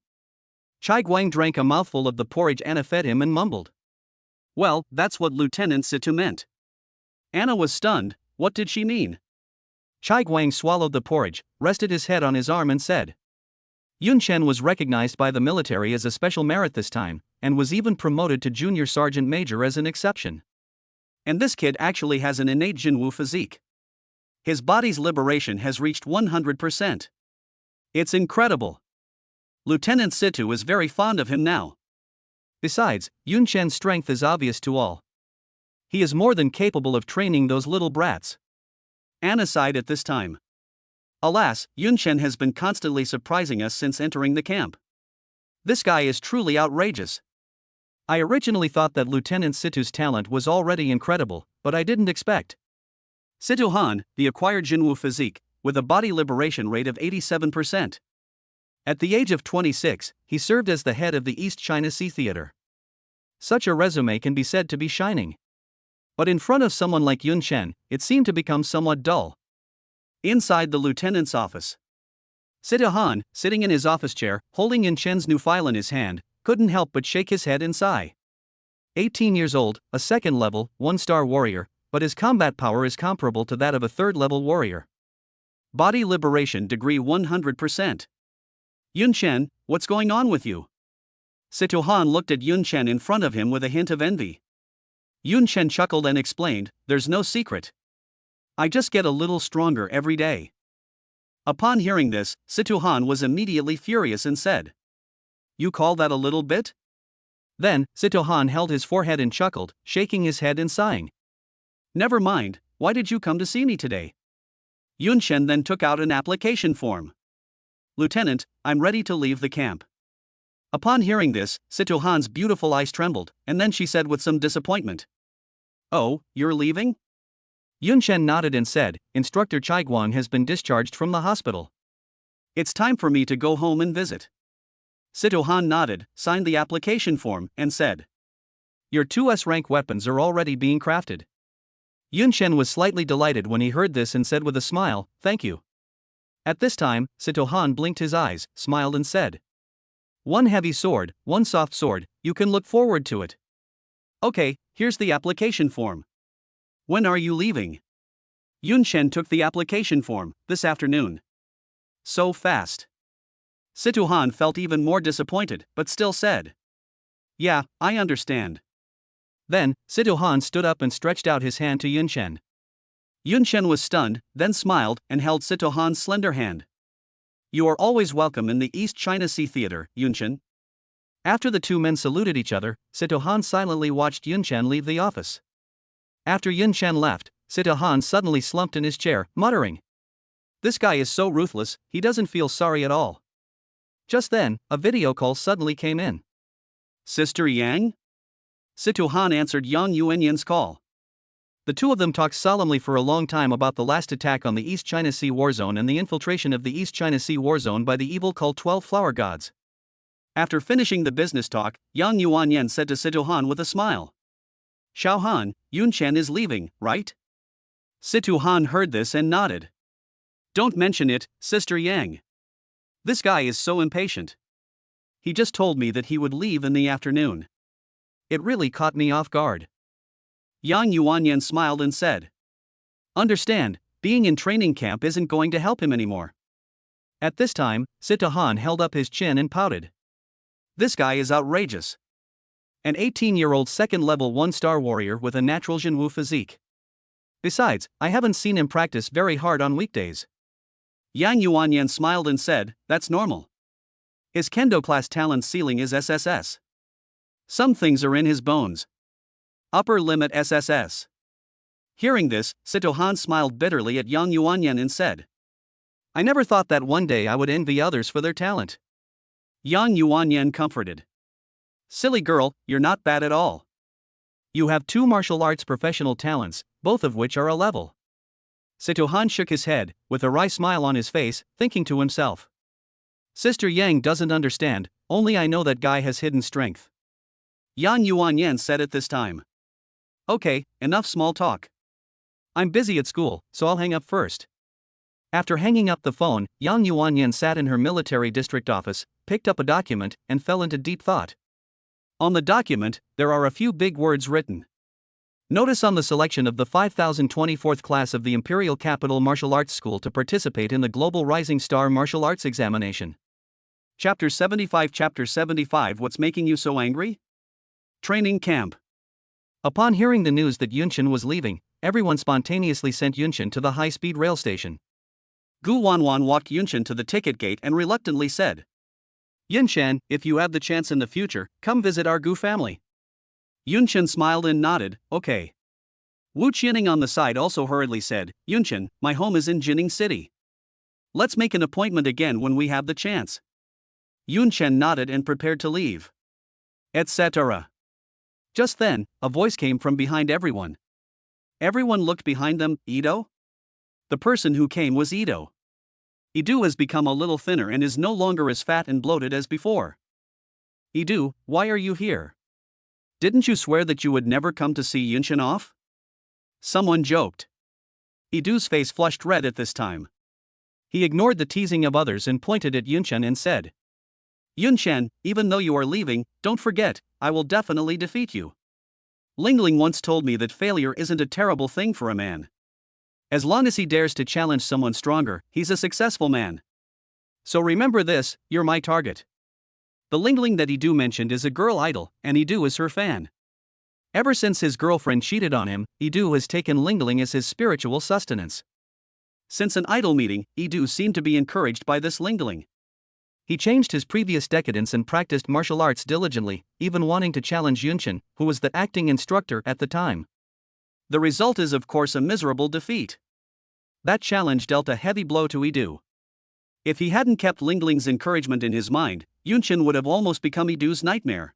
Chai Guang drank a mouthful of the porridge Anna fed him and mumbled. Well, that's what Lieutenant Situ meant. Anna was stunned. What did she mean? Chai Guang swallowed the porridge, rested his head on his arm and said. Yunshan was recognized by the military as a special merit this time, and was even promoted to junior sergeant major as an exception. And this kid actually has an innate Jinwu physique. His body's liberation has reached 100%. It's incredible. Lieutenant Situ is very fond of him now. Besides, Yun Chen's strength is obvious to all. He is more than capable of training those little brats. Anna sighed at this time. Alas, Yun Chen has been constantly surprising us since entering the camp. This guy is truly outrageous. I originally thought that Lieutenant Situ's talent was already incredible, but I didn't expect. Situ Han, the acquired Jinwu physique, with a body liberation rate of 87%. At the age of 26, he served as the head of the East China Sea Theater. Such a resume can be said to be shining. But in front of someone like Yun Chen, it seemed to become somewhat dull. Inside the lieutenant's office, Situ Han, sitting in his office chair, holding Yun Chen's new file in his hand, couldn't help but shake his head and sigh. 18 years old, a second-level, one-star warrior, but his combat power is comparable to that of a third-level warrior. Body liberation degree 100%. Yun Chen, what's going on with you? Situ Han looked at Yun Chen in front of him with a hint of envy. Yun Chen chuckled and explained, "There's no secret. I just get a little stronger every day." Upon hearing this, Situ Han was immediately furious and said, "You call that a little bit?" Then, Situ Han held his forehead and chuckled, shaking his head and sighing. "Never mind, why did you come to see me today?" Yun Chen then took out an application form. "Lieutenant, I'm ready to leave the camp." Upon hearing this, Situ Han's beautiful eyes trembled, and then she said with some disappointment, "Oh, you're leaving?" Yun Chen nodded and said, "Instructor Chai Guang has been discharged from the hospital. It's time for me to go home and visit." Situ Han nodded, signed the application form, and said, "Your 2S rank weapons are already being crafted." Yun Chen was slightly delighted when he heard this and said with a smile, "Thank you." At this time, Situ Han blinked his eyes, smiled and said, "One heavy sword, one soft sword, you can look forward to it." "Okay, here's the application form. When are you leaving?" Yun Chen took the application form, "This afternoon." So fast. Situ Han felt even more disappointed, but still said, "Yeah, I understand." Then, Situ Han stood up and stretched out his hand to Yun Chen. Yun Chen was stunned, then smiled, and held Situ Han's slender hand. "You are always welcome in the East China Sea Theater, Yun Chen." After the two men saluted each other, Situ Han silently watched Yun Chen leave the office. After Yun Chen left, Situ Han suddenly slumped in his chair, muttering, "This guy is so ruthless, he doesn't feel sorry at all." Just then, a video call suddenly came in. "Sister Yang?" Situ Han answered Yang Yuanyan's call. The two of them talked solemnly for a long time about the last attack on the East China Sea Warzone and the infiltration of the East China Sea Warzone by the evil cult 12 Flower Gods. After finishing the business talk, Yang Yuanyan said to Situ Han with a smile, "Xiao Han, Yun Chen is leaving, right?" Situ Han heard this and nodded. "Don't mention it, Sister Yang. This guy is so impatient. He just told me that he would leave in the afternoon. It really caught me off guard." Yang Yuanyan smiled and said, "Understand, being in training camp isn't going to help him anymore." At this time, Situ Han held up his chin and pouted. "This guy is outrageous. An 18-year-old second-level one-star warrior with a natural Jinwu physique. Besides, I haven't seen him practice very hard on weekdays." Yang Yuanyan smiled and said, "That's normal. His kendo class talent ceiling is SSS. Some things are in his bones. Upper limit SSS." Hearing this, Situ Han smiled bitterly at Yang Yuanyan and said, "I never thought that one day I would envy others for their talent." Yang Yuanyan comforted, "Silly girl, you're not bad at all. You have two martial arts professional talents, both of which are a level." Situ Han shook his head, with a wry smile on his face, thinking to himself, "Sister Yang doesn't understand, only I know that guy has hidden strength." Yang Yuanyan said at this time, "Okay, enough small talk. I'm busy at school, so I'll hang up first." After hanging up the phone, Yang Yuanyan sat in her military district office, picked up a document, and fell into deep thought. On the document, there are a few big words written. Notice on the selection of the 5024th class of the Imperial Capital Martial Arts School to participate in the Global Rising Star Martial Arts Examination. Chapter 75. What's making you so angry? Training camp. Upon hearing the news that Yun Chen was leaving, everyone spontaneously sent Yun Chen to the high-speed rail station. Gu Wanwan walked Yun Chen to the ticket gate and reluctantly said, Yunshan, if you have the chance in the future, come visit our Gu family. Yunshan smiled and nodded, okay. Wu Qianing on the side also hurriedly said, Yunshan, my home is in Jining City. Let's make an appointment again when we have the chance. Yunshan nodded and prepared to leave. Etc. Just then, a voice came from behind everyone. Everyone looked behind them. Ido? The person who came was Ido. Ido has become a little thinner and is no longer as fat and bloated as before. Ido, why are you here? Didn't you swear that you would never come to see Yunshan off? Someone joked. Ido's face flushed red at this time. He ignored the teasing of others and pointed at Yunshan and said, Yunshan, even though you are leaving, don't forget, I will definitely defeat you. Lingling once told me that failure isn't a terrible thing for a man. As long as he dares to challenge someone stronger, he's a successful man. So remember this, you're my target. The Lingling that Idu mentioned is a girl idol, and Idu is her fan. Ever since his girlfriend cheated on him, Idu has taken Lingling as his spiritual sustenance. Since an idol meeting, Idu seemed to be encouraged by this Lingling. He changed his previous decadence and practiced martial arts diligently, even wanting to challenge Yunshan, who was the acting instructor at the time. The result is of course a miserable defeat. That challenge dealt a heavy blow to Idu. If he hadn't kept Lingling's encouragement in his mind, Yunshan would have almost become Idu's nightmare.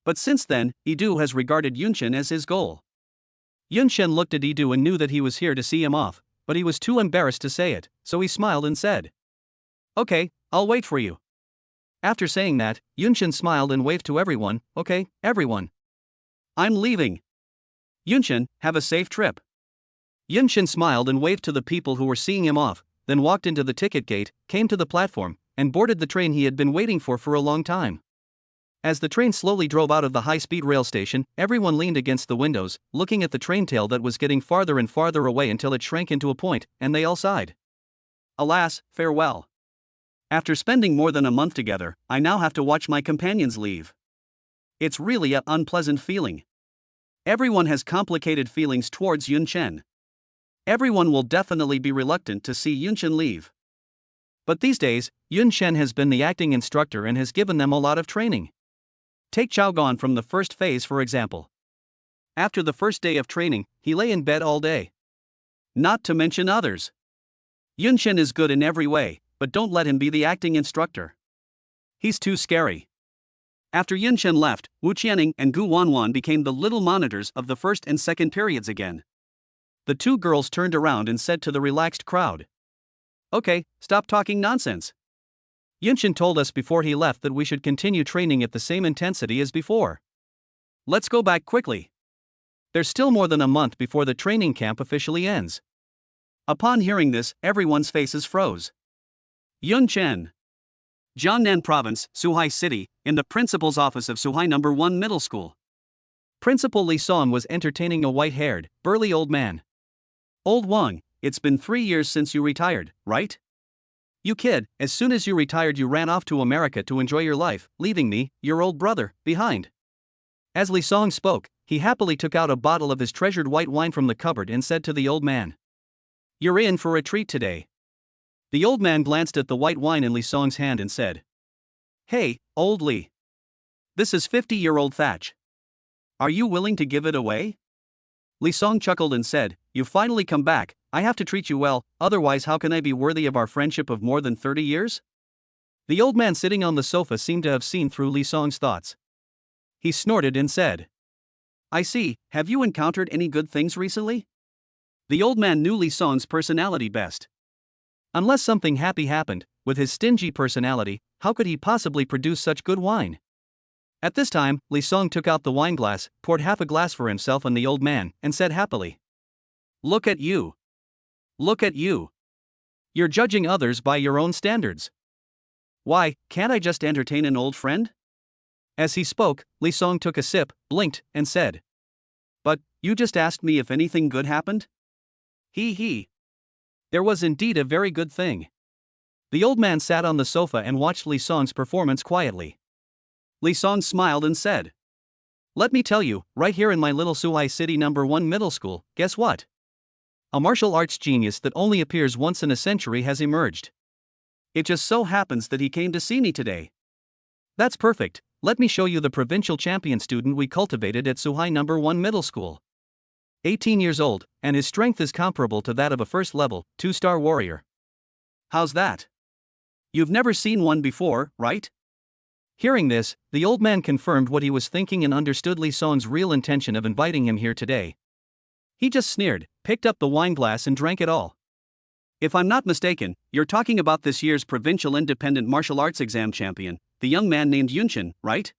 But since then, Idu has regarded Yunshan as his goal. Yunshan looked at Idu and knew that he was here to see him off, but he was too embarrassed to say it, so he smiled and said, Okay, I'll wait for you. After saying that, Yunshan smiled and waved to everyone, Okay, everyone. I'm leaving. Yunshan, have a safe trip. Yunshan smiled and waved to the people who were seeing him off, then walked into the ticket gate, came to the platform, and boarded the train he had been waiting for a long time. As the train slowly drove out of the high-speed rail station, everyone leaned against the windows, looking at the train tail that was getting farther and farther away until it shrank into a point, and they all sighed. Alas, farewell. After spending more than a month together, I now have to watch my companions leave. It's really an unpleasant feeling. Everyone has complicated feelings towards Yunshan. Everyone will definitely be reluctant to see Yunshan leave. But these days, Yunshan has been the acting instructor and has given them a lot of training. Take Chaogan from the first phase for example. After the first day of training, he lay in bed all day. Not to mention others. Yunshan is good in every way, but don't let him be the acting instructor. He's too scary. After Yunshan left, Wu Qianing and Gu Wanwan became the little monitors of the first and second periods again. The two girls turned around and said to the relaxed crowd, Okay, stop talking nonsense. Yunshan told us before he left that we should continue training at the same intensity as before. Let's go back quickly. There's still more than a month before the training camp officially ends. Upon hearing this, everyone's faces froze. Yunchen. Jiangnan Province, Suhai City, in the principal's office of Suhai No. 1 Middle School. Principal Li Song was entertaining a white-haired, burly old man. Old Wang, it's been 3 years since you retired, right? You kid, as soon as you retired you ran off to America to enjoy your life, leaving me, your old brother, behind. As Li Song spoke, he happily took out a bottle of his treasured white wine from the cupboard and said to the old man, You're in for a treat today. The old man glanced at the white wine in Li Song's hand and said, Hey, old Li. This is 50-year-old Thatch. Are you willing to give it away? Li Song chuckled and said, You finally come back, I have to treat you well, otherwise how can I be worthy of our friendship of more than 30 years? The old man sitting on the sofa seemed to have seen through Li Song's thoughts. He snorted and said, I see, have you encountered any good things recently? The old man knew Li Song's personality best. Unless something happy happened, with his stingy personality, how could he possibly produce such good wine? At this time, Li Song took out the wine glass, poured half a glass for himself and the old man, and said happily, Look at you. Look at you. You're judging others by your own standards. Why, can't I just entertain an old friend? As he spoke, Li Song took a sip, blinked, and said, But, you just asked me if anything good happened? He. There was indeed a very good thing. The old man sat on the sofa and watched Li Song's performance quietly. Li Song smiled and said, Let me tell you, right here in my little Suhai City No. 1 Middle School, guess what? A martial arts genius that only appears once in a century has emerged. It just so happens that he came to see me today. That's perfect. Let me show you the provincial champion student we cultivated at Suhai No. 1 Middle School. 18 years old, and his strength is comparable to that of a first-level, 2-star warrior. How's that? You've never seen one before, right? Hearing this, the old man confirmed what he was thinking and understood Li Song's real intention of inviting him here today. He just sneered, picked up the wine glass and drank it all. If I'm not mistaken, you're talking about this year's provincial independent martial arts exam champion, the young man named Yunchen, right?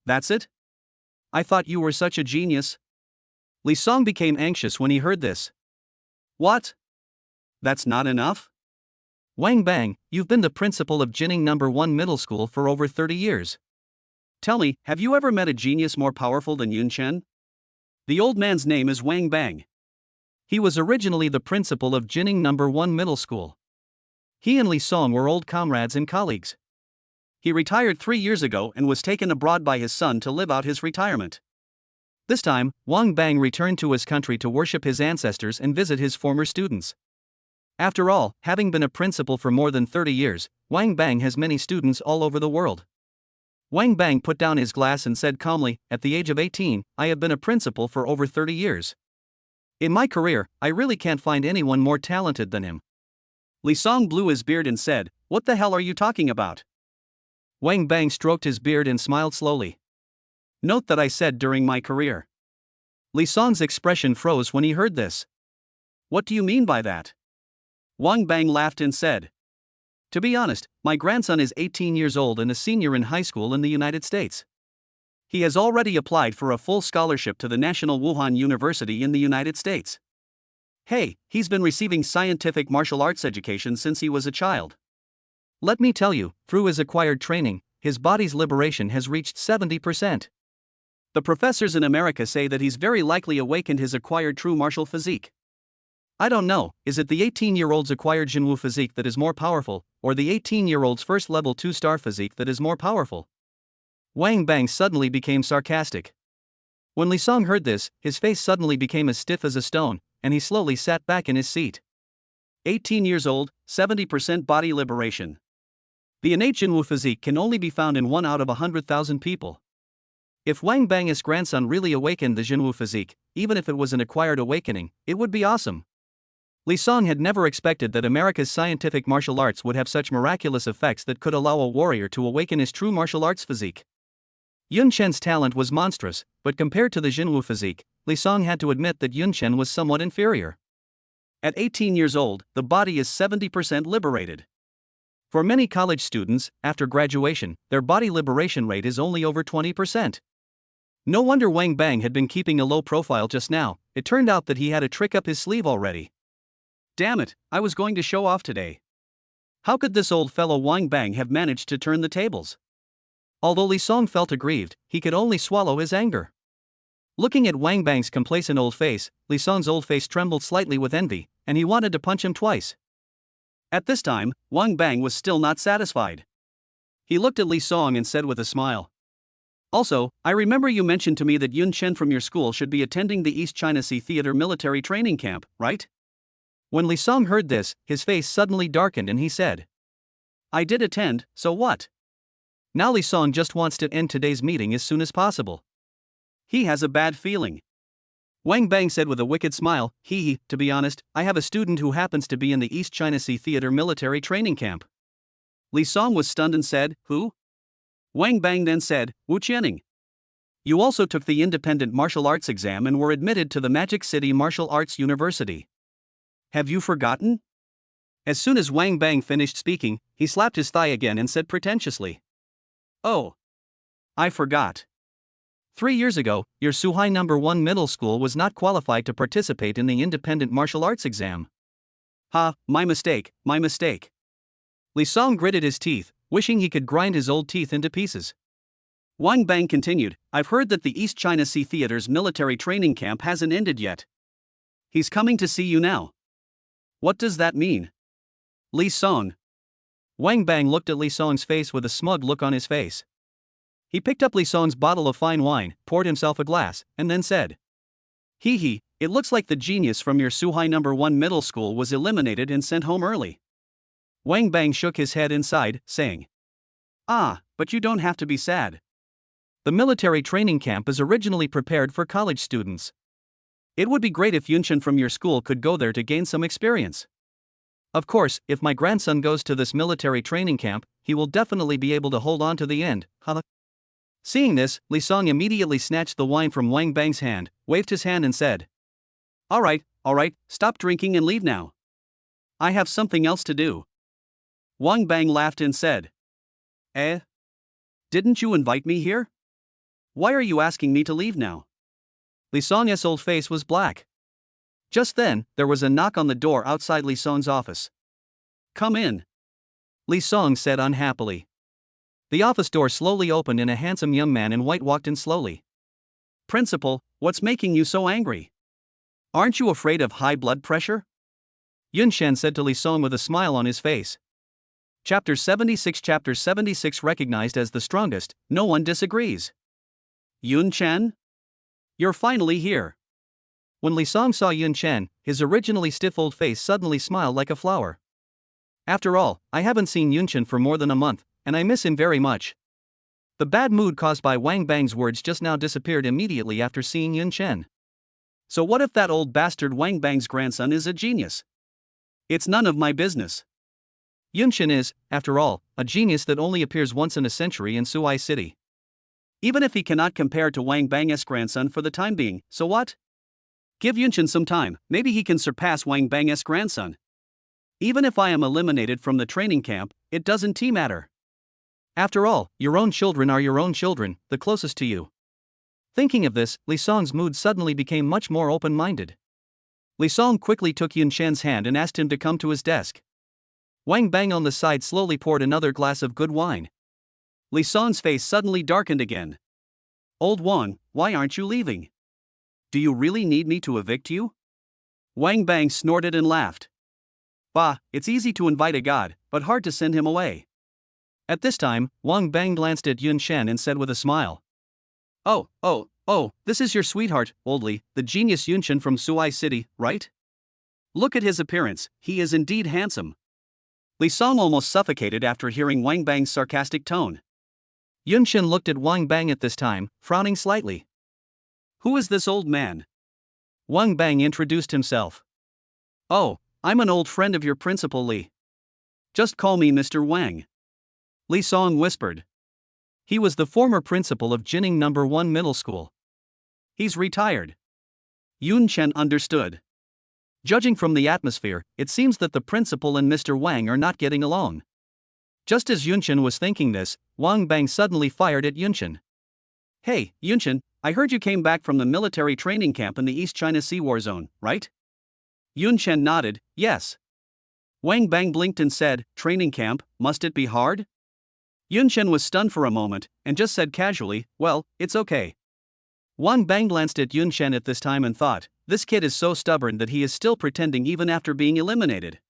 That's it? I thought you were such a genius. Li Song became anxious when he heard this. What? That's not enough? Wang Bang, you've been the principal of Jining No. 1 Middle School for over 30 years. Tell me, have you ever met a genius more powerful than Yun Chen? The old man's name is Wang Bang. He was originally the principal of Jining No. 1 Middle School. He and Li Song were old comrades and colleagues. He retired 3 years ago and was taken abroad by his son to live out his retirement. This time, Wang Bang returned to his country to worship his ancestors and visit his former students. After all, having been a principal for more than 30 years, Wang Bang has many students all over the world. Wang Bang put down his glass and said calmly, at the age of 18, I have been a principal for over 30 years. In my career, I really can't find anyone more talented than him. Li Song blew his beard and said, what the hell are you talking about? Wang Bang stroked his beard and smiled slowly. Note that I said during my career. Li Song's expression froze when he heard this. What do you mean by that? Wang Bang laughed and said, to be honest, my grandson is 18 years old and a senior in high school in the United States. He has already applied for a full scholarship to the National Wuhan University in the United States. Hey, he's been receiving scientific martial arts education since he was a child. Let me tell you, through his acquired training, his body's liberation has reached 70%. The professors in America say that he's very likely awakened his acquired true martial physique. I don't know, is it the 18-year-old's acquired Jinwu physique that is more powerful, or the 18-year-old's first-level 2-star physique that is more powerful? Wang Bang suddenly became sarcastic. When Li Song heard this, his face suddenly became as stiff as a stone, and he slowly sat back in his seat. 18 years old, 70% body liberation. The innate Jinwu physique can only be found in 1 out of 100,000 people. If Wang Bang's grandson really awakened the Jinwu physique, even if it was an acquired awakening, it would be awesome. Li Song had never expected that America's scientific martial arts would have such miraculous effects that could allow a warrior to awaken his true martial arts physique. Yun Chen's talent was monstrous, but compared to the Jinwu physique, Li Song had to admit that Yun Chen was somewhat inferior. At 18 years old, the body is 70% liberated. For many college students, after graduation, their body liberation rate is only over 20%. No wonder Wang Bang had been keeping a low profile just now. It turned out that he had a trick up his sleeve already. Damn it, I was going to show off today. How could this old fellow Wang Bang have managed to turn the tables? Although Li Song felt aggrieved, he could only swallow his anger. Looking at Wang Bang's complacent old face, Li Song's old face trembled slightly with envy, and he wanted to punch him twice. At this time, Wang Bang was still not satisfied. He looked at Li Song and said with a smile, also, I remember you mentioned to me that Yun Chen from your school should be attending the East China Sea Theater military training camp, right? When Li Song heard this, his face suddenly darkened and he said, I did attend, so what? Now Li Song just wants to end today's meeting as soon as possible. He has a bad feeling. Wang Bang said with a wicked smile, to be honest, I have a student who happens to be in the East China Sea Theater military training camp. Li Song was stunned and said, who? Wang Bang then said, Wu Qianing. You also took the independent martial arts exam and were admitted to the Magic City Martial Arts University. Have you forgotten? As soon as Wang Bang finished speaking, he slapped his thigh again and said pretentiously, oh, I forgot. 3 years ago, your Suhai No. 1 middle school was not qualified to participate in the independent martial arts exam. Ha, my mistake, my mistake. Li Song gritted his teeth, wishing he could grind his old teeth into pieces. Wang Bang continued, I've heard that the East China Sea Theater's military training camp hasn't ended yet. He's coming to see you now. What does that mean? Li Song. Wang Bang looked at Li Song's face with a smug look on his face. He picked up Li Song's bottle of fine wine, poured himself a glass, and then said, it looks like the genius from your Suhai No. 1 middle school was eliminated and sent home early. Wang Bang shook his head and sighed, saying, but you don't have to be sad. The military training camp is originally prepared for college students. It would be great if Yunshan from your school could go there to gain some experience. Of course, if my grandson goes to this military training camp, he will definitely be able to hold on to the end. Seeing this, Li Song immediately snatched the wine from Wang Bang's hand, waved his hand and said, all right, stop drinking and leave now. I have something else to do. Wang Bang laughed and said, didn't you invite me here? Why are you asking me to leave now? Li Song's old face was black. Just then, there was a knock on the door outside Li Song's office. Come in, Li Song said unhappily. The office door slowly opened and a handsome young man in white walked in slowly. Principal, what's making you so angry? Aren't you afraid of high blood pressure? Yunshan said to Li Song with a smile on his face. Chapter 76 recognized as the strongest, no one disagrees. Yunshan? You're finally here. When Li Song saw Yunshan, his originally stiff old face suddenly smiled like a flower. After all, I haven't seen Yunshan for more than a month, and I miss him very much. The bad mood caused by Wang Bang's words just now disappeared immediately after seeing Yunshan. So what if that old bastard Wang Bang's grandson is a genius? It's none of my business. Yunshan is, after all, a genius that only appears once in a century in Suai City. Even if he cannot compare to Wang Bang's grandson for the time being, so what? Give Yunshan some time, maybe he can surpass Wang Bang's grandson. Even if I am eliminated from the training camp, it doesn't matter. After all, your own children are your own children, the closest to you. Thinking of this, Li Song's mood suddenly became much more open-minded. Li Song quickly took Yunshan's hand and asked him to come to his desk. Wang Bang on the side slowly poured another glass of good wine. Li Song's face suddenly darkened again. Old Wang, why aren't you leaving? Do you really need me to evict you? Wang Bang snorted and laughed. Bah, it's easy to invite a god, but hard to send him away. At this time, Wang Bang glanced at Yunshan and said with a smile. Oh, this is your sweetheart, Old Li, the genius Yunshan from Suai City, right? Look at his appearance, he is indeed handsome. Li Song almost suffocated after hearing Wang Bang's sarcastic tone. Yunshan looked at Wang Bang at this time, frowning slightly. Who is this old man? Wang Bang introduced himself. Oh, I'm an old friend of your Principal Li. Just call me Mr. Wang. Li Song whispered. He was the former principal of Jining No. 1 Middle School. He's retired. Yunshan understood. Judging from the atmosphere, it seems that the principal and Mr. Wang are not getting along. Just as Yunshan was thinking this, Wang Bang suddenly fired at Yunshan. Hey, Yunshan, I heard you came back from the military training camp in the East China Sea War Zone, right? Yunshan nodded, yes. Wang Bang blinked and said, training camp, must it be hard? Yunshan was stunned for a moment, and just said casually, well, it's okay. Wang Bang glanced at Yunshan at this time and thought, this kid is so stubborn that he is still pretending even after being eliminated.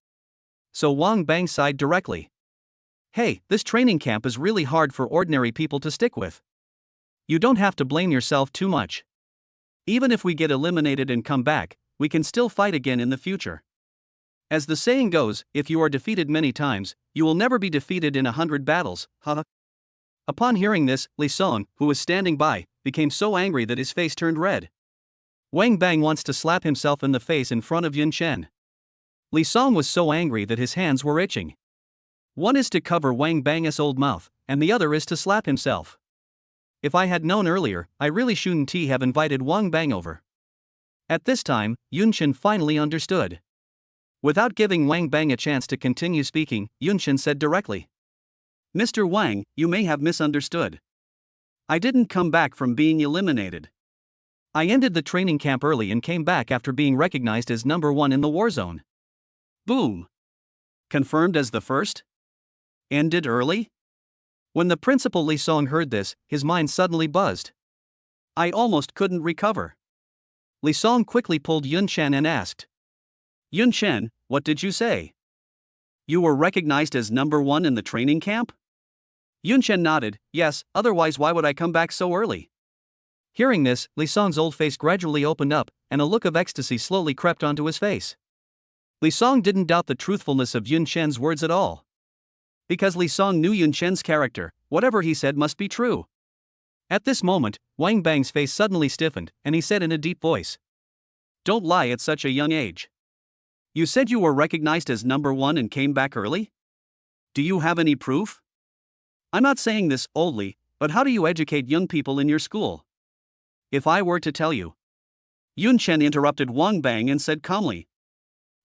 So Wang Bang sighed directly. Hey, this training camp is really hard for ordinary people to stick with. You don't have to blame yourself too much. Even if we get eliminated and come back, we can still fight again in the future. As the saying goes, if you are defeated many times, you will never be defeated in 100 battles, Upon hearing this, Li Song, who was standing by, became so angry that his face turned red. Wang Bang wants to slap himself in the face in front of Yunshan. Li Song was so angry that his hands were itching. One is to cover Wang Bang's old mouth, and the other is to slap himself. If I had known earlier, I really shouldn't have invited Wang Bang over. At this time, Yunshan finally understood. Without giving Wang Bang a chance to continue speaking, Yunshan said directly. Mr. Wang, you may have misunderstood. I didn't come back from being eliminated. I ended the training camp early and came back after being recognized as number 1 in the war zone. Boom! Confirmed as the first? Ended early? When the principal Li Song heard this, his mind suddenly buzzed. I almost couldn't recover. Li Song quickly pulled Yunshan and asked. Yunshan, what did you say? You were recognized as number 1 in the training camp? Yunshan nodded, yes, otherwise why would I come back so early? Hearing this, Li Song's old face gradually opened up, and a look of ecstasy slowly crept onto his face. Li Song didn't doubt the truthfulness of Yunshan's words at all. Because Li Song knew Yunshan's character, whatever he said must be true. At this moment, Wang Bang's face suddenly stiffened, and he said in a deep voice, "Don't lie at such a young age. You said you were recognized as number one and came back early? Do you have any proof? I'm not saying this boldly, but how do you educate young people in your school? If I were to tell you." Yun Chen interrupted Wang Bang and said calmly,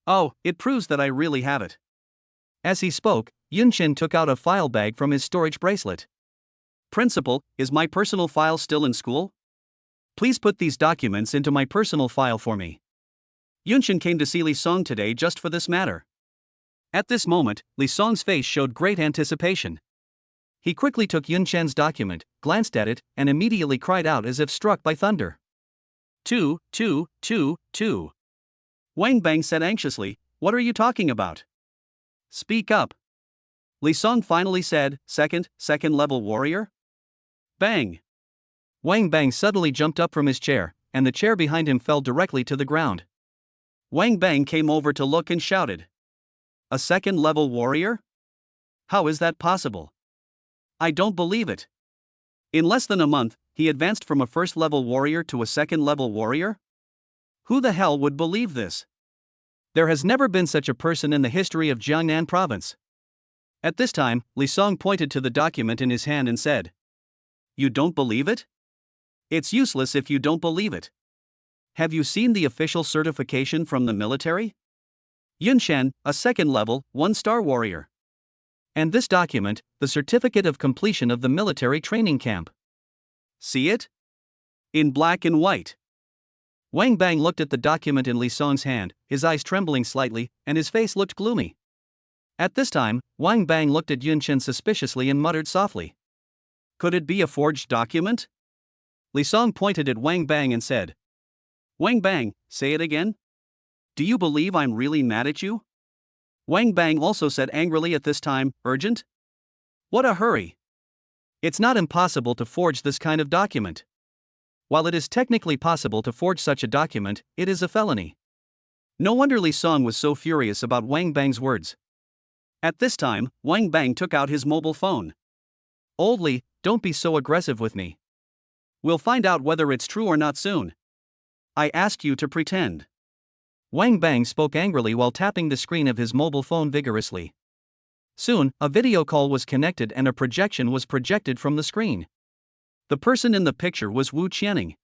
"Oh, it proves that I really have it." As he spoke, Yun Chen took out a file bag from his storage bracelet. "Principal, is my personal file still in school? Please put these documents into my personal file for me." Yun Chen came to see Li Song today just for this matter. At this moment, Li Song's face showed great anticipation. He quickly took Yun Chen's document, glanced at it, and immediately cried out as if struck by thunder. Two. Wang Bang said anxiously, "What are you talking about? Speak up." Li Song finally said, second level warrior? Bang! Wang Bang suddenly jumped up from his chair, and the chair behind him fell directly to the ground. Wang Bang came over to look and shouted, "A second level warrior? How is that possible? I don't believe it." In less than a month, he advanced from a first level warrior to a second level warrior? Who the hell would believe this? There has never been such a person in the history of Jiangnan province. At this time, Li Song pointed to the document in his hand and said, "You don't believe it? It's useless if you don't believe it. Have you seen the official certification from the military? Yun Chen, a second level, 1-star warrior. And this document, the certificate of completion of the military training camp. See it? In black and white." Wang Bang looked at the document in Li Song's hand, his eyes trembling slightly, and his face looked gloomy. At this time, Wang Bang looked at Yun Chen suspiciously and muttered softly, "Could it be a forged document?" Li Song pointed at Wang Bang and said, "Wang Bang, say it again? Do you believe I'm really mad at you?" Wang Bang also said angrily at this time, "Urgent? What a hurry! It's not impossible to forge this kind of document. While it is technically possible to forge such a document, it is a felony." No wonder Li Song was so furious about Wang Bang's words. At this time, Wang Bang took out his mobile phone. "Old Li, don't be so aggressive with me. We'll find out whether it's true or not soon. I ask you to pretend." Wang Bang spoke angrily while tapping the screen of his mobile phone vigorously. Soon, a video call was connected and a projection was projected from the screen. The person in the picture was Wu Qianing.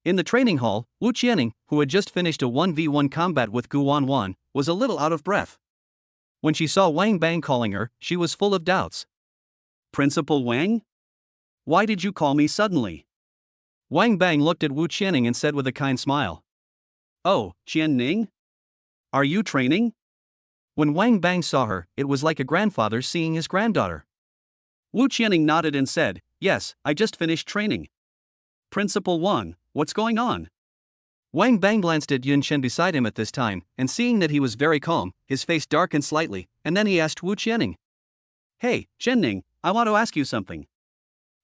In the training hall, Wu Qianing, who had just finished a 1v1 combat with Gu Wanwan, was a little out of breath. When she saw Wang Bang calling her, she was full of doubts. "Principal Wang? Why did you call me suddenly?" Wang Bang looked at Wu Qianing and said with a kind smile, "Oh, Qian Ning? Are you training?" When Wang Bang saw her, it was like a grandfather seeing his granddaughter. Wu Qianing nodded and said, "Yes, I just finished training." "Principal Wang, what's going on?" Wang Bang glanced at Yun Chen beside him at this time, and seeing that he was very calm, his face darkened slightly, and then he asked Wu Qianing, "Hey, Qian Ning, I want to ask you something.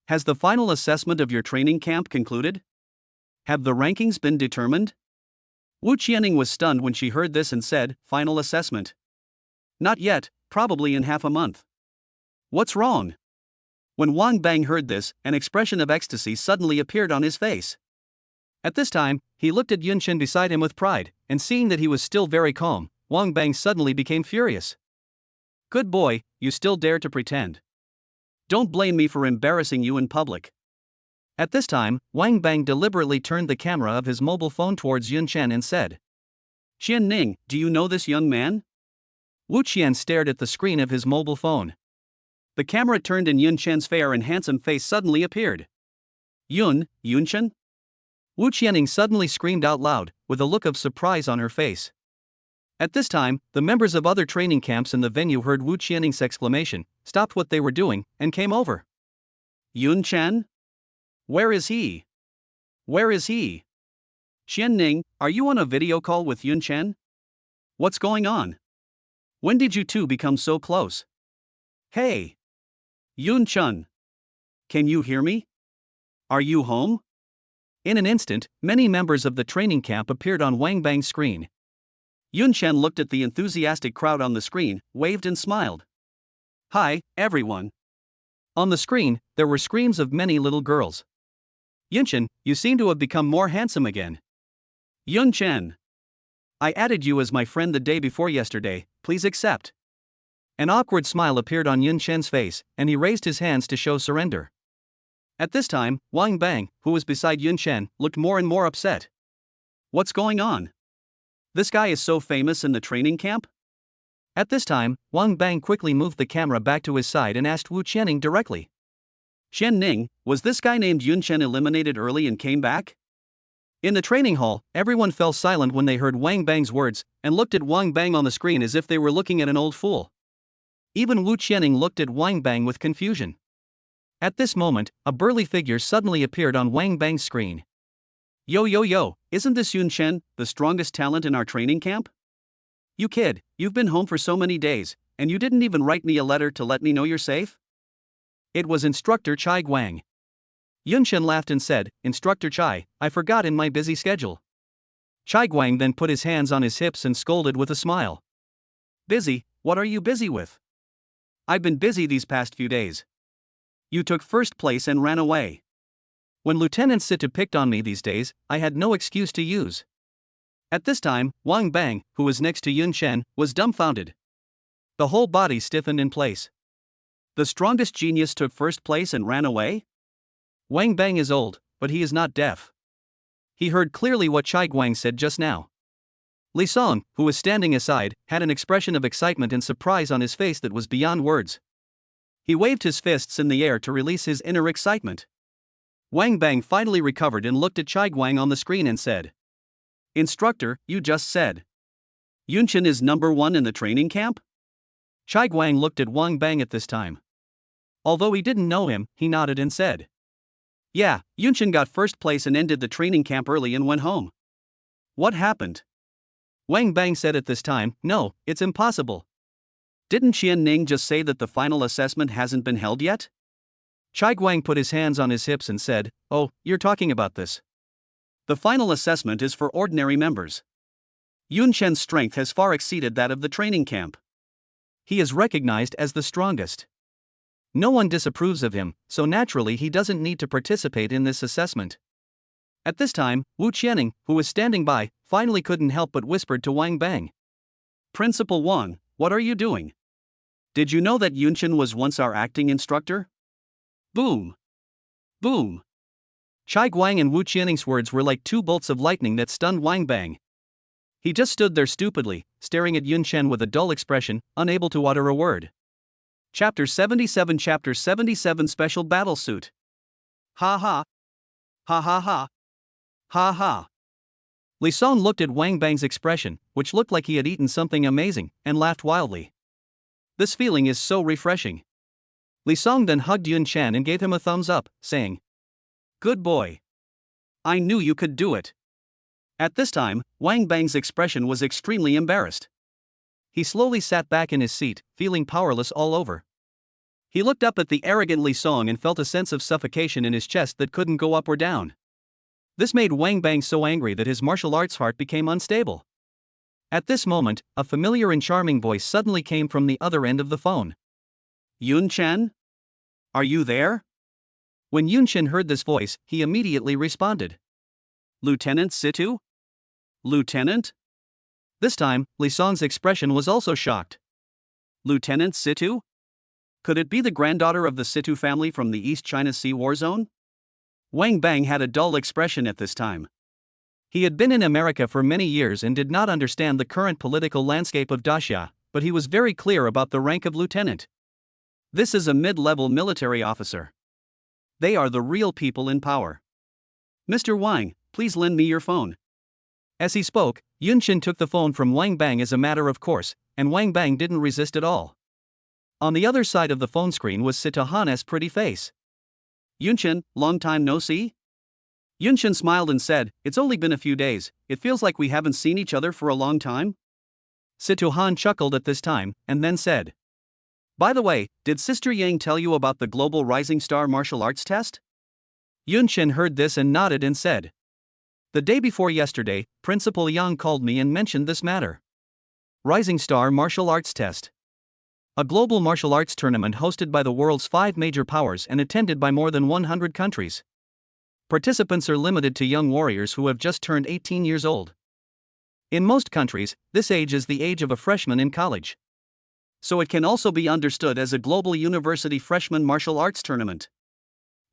Has the final assessment of your training camp concluded? Have the rankings been determined?" Wu Qianing was stunned when she heard this and said, "Final assessment? Not yet, probably in half a month." "What's wrong?" When Wang Bang heard this, an expression of ecstasy suddenly appeared on his face. At this time, he looked at Yun Chen beside him with pride, and seeing that he was still very calm, Wang Bang suddenly became furious. "Good boy, you still dare to pretend. Don't blame me for embarrassing you in public." At this time, Wang Bang deliberately turned the camera of his mobile phone towards Yun Chen and said, "Qian Ning, do you know this young man?" Wu Qian stared at the screen of his mobile phone. The camera turned and Yun Chen's fair and handsome face suddenly appeared. Yun Chen?" Wu Qianing suddenly screamed out loud, with a look of surprise on her face. At this time, the members of other training camps in the venue heard Wu Qianing's exclamation, stopped what they were doing, and came over. "Yun Chen? Where is he? Where is he? Qian Ning, are you on a video call with Yun Chen? What's going on? When did you two become so close? Hey! Yun Chen! Can you hear me? Are you home?" In an instant, many members of the training camp appeared on Wang Bang's screen. Yun Chen looked at the enthusiastic crowd on the screen, waved and smiled. "Hi, everyone. On the screen, there were screams of many little girls. Yunchen, you seem to have become more handsome again. Yunchen. I added you as my friend the day before yesterday, please accept. An awkward smile appeared on Yunchen's face, and he raised his hands to show surrender. At this time, Wang Bang, who was beside Yunchen, looked more and more upset. What's going on? This guy is so famous in the training camp? At this time, Wang Bang quickly moved the camera back to his side and asked Wu Qianing directly. Qian Ning, was this guy named Yunchen eliminated early and came back? In the training hall, everyone fell silent when they heard Wang Bang's words, and looked at Wang Bang on the screen as if they were looking at an old fool. Even Wu Qianing looked at Wang Bang with confusion. At this moment, a burly figure suddenly appeared on Wang Bang's screen. Yo, isn't this Yunchen, the strongest talent in our training camp? You kid, you've been home for so many days, and you didn't even write me a letter to let me know you're safe? It was Instructor Chai Guang. Yunchen laughed and said, Instructor Chai, I forgot in my busy schedule. Chai Guang then put his hands on his hips and scolded with a smile. Busy? What are you busy with? I've been busy these past few days. You took first place and ran away. When Lieutenant Situ picked on me these days, I had no excuse to use. At this time, Wang Bang, who was next to Yunchen, was dumbfounded. The whole body stiffened in place. The strongest genius took first place and ran away? Wang Bang is old, but he is not deaf. He heard clearly what Chai Guang said just now. Li Song, who was standing aside, had an expression of excitement and surprise on his face that was beyond words. He waved his fists in the air to release his inner excitement. Wang Bang finally recovered and looked at Chai Guang on the screen and said, Instructor, you just said Yunchen is number 1 in the training camp? Chai Guang looked at Wang Bang at this time. Although he didn't know him, he nodded and said, Yeah, Yunchen got first place and ended the training camp early and went home. What happened? Wang Bang said at this time, No, it's impossible. Didn't Qian Ning just say that the final assessment hasn't been held yet? Chai Guang put his hands on his hips and said, Oh, you're talking about this. The final assessment is for ordinary members. Yunchen's strength has far exceeded that of the training camp. He is recognized as the strongest. No one disapproves of him, so naturally he doesn't need to participate in this assessment. At this time, Wu Qianing, who was standing by, finally couldn't help but whispered to Wang Bang. Principal Wang, what are you doing? Did you know that Yunchen was once our acting instructor? Boom! Boom! Chai Guang and Wu Qianing's words were like 2 bolts of lightning that stunned Wang Bang. He just stood there stupidly, staring at Yunchen with a dull expression, unable to utter a word. Chapter 77 Special Battle Suit. Ha ha. Ha ha ha. Ha ha. Li Song looked at Wang Bang's expression, which looked like he had eaten something amazing, and laughed wildly. This feeling is so refreshing. Li Song then hugged Yunchen and gave him a thumbs up, saying, Good boy. I knew you could do it. At this time, Wang Bang's expression was extremely embarrassed. He slowly sat back in his seat, feeling powerless all over. He looked up at the arrogant Li Song and felt a sense of suffocation in his chest that couldn't go up or down. This made Wang Bang so angry that his martial arts heart became unstable. At this moment, a familiar and charming voice suddenly came from the other end of the phone. Yunchen? Are you there? When Yunchen heard this voice, he immediately responded. Lieutenant Situ? Lieutenant? This time, Li Song's expression was also shocked. Lieutenant Situ? Could it be the granddaughter of the Situ family from the East China Sea war zone? Wang Bang had a dull expression at this time. He had been in America for many years and did not understand the current political landscape of Daxia, but he was very clear about the rank of lieutenant. This is a mid-level military officer. They are the real people in power. Mr. Wang, please lend me your phone. As he spoke, Yunchen took the phone from Wang Bang as a matter of course, and Wang Bang didn't resist at all. On the other side of the phone screen was Sita Han's pretty face. Yunchen, long time no see? Yunchen smiled and said, It's only been a few days, it feels like we haven't seen each other for a long time. Situ Han chuckled at this time, and then said, By the way, did Sister Yang tell you about the Global Rising Star Martial Arts Test? Yunchen heard this and nodded and said, The day before yesterday, Principal Yang called me and mentioned this matter. Rising Star Martial Arts Test. a global martial arts tournament hosted by the world's 5 major powers and attended by more than 100 countries. Participants are limited to young warriors who have just turned 18 years old. In most countries, this age is the age of a freshman in college. So it can also be understood as a global university freshman martial arts tournament.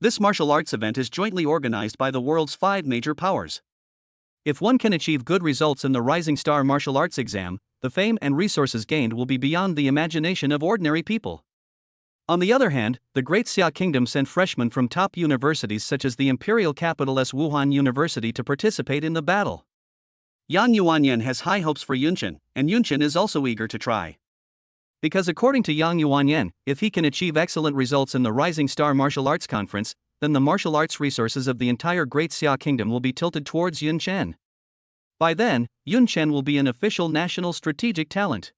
This martial arts event is jointly organized by the world's 5 major powers. If one can achieve good results in the Rising Star martial arts exam, the fame and resources gained will be beyond the imagination of ordinary people. On the other hand, the Great Xia Kingdom sent freshmen from top universities such as the imperial capital's Wuhan University to participate in the battle. Yang Yuanyan has high hopes for Yunchen, and Yunchen is also eager to try. Because according to Yang Yuanyan, if he can achieve excellent results in the Rising Star Martial Arts Conference, then the martial arts resources of the entire Great Xia Kingdom will be tilted towards Yunchen. By then, Yunchen will be an official national strategic talent.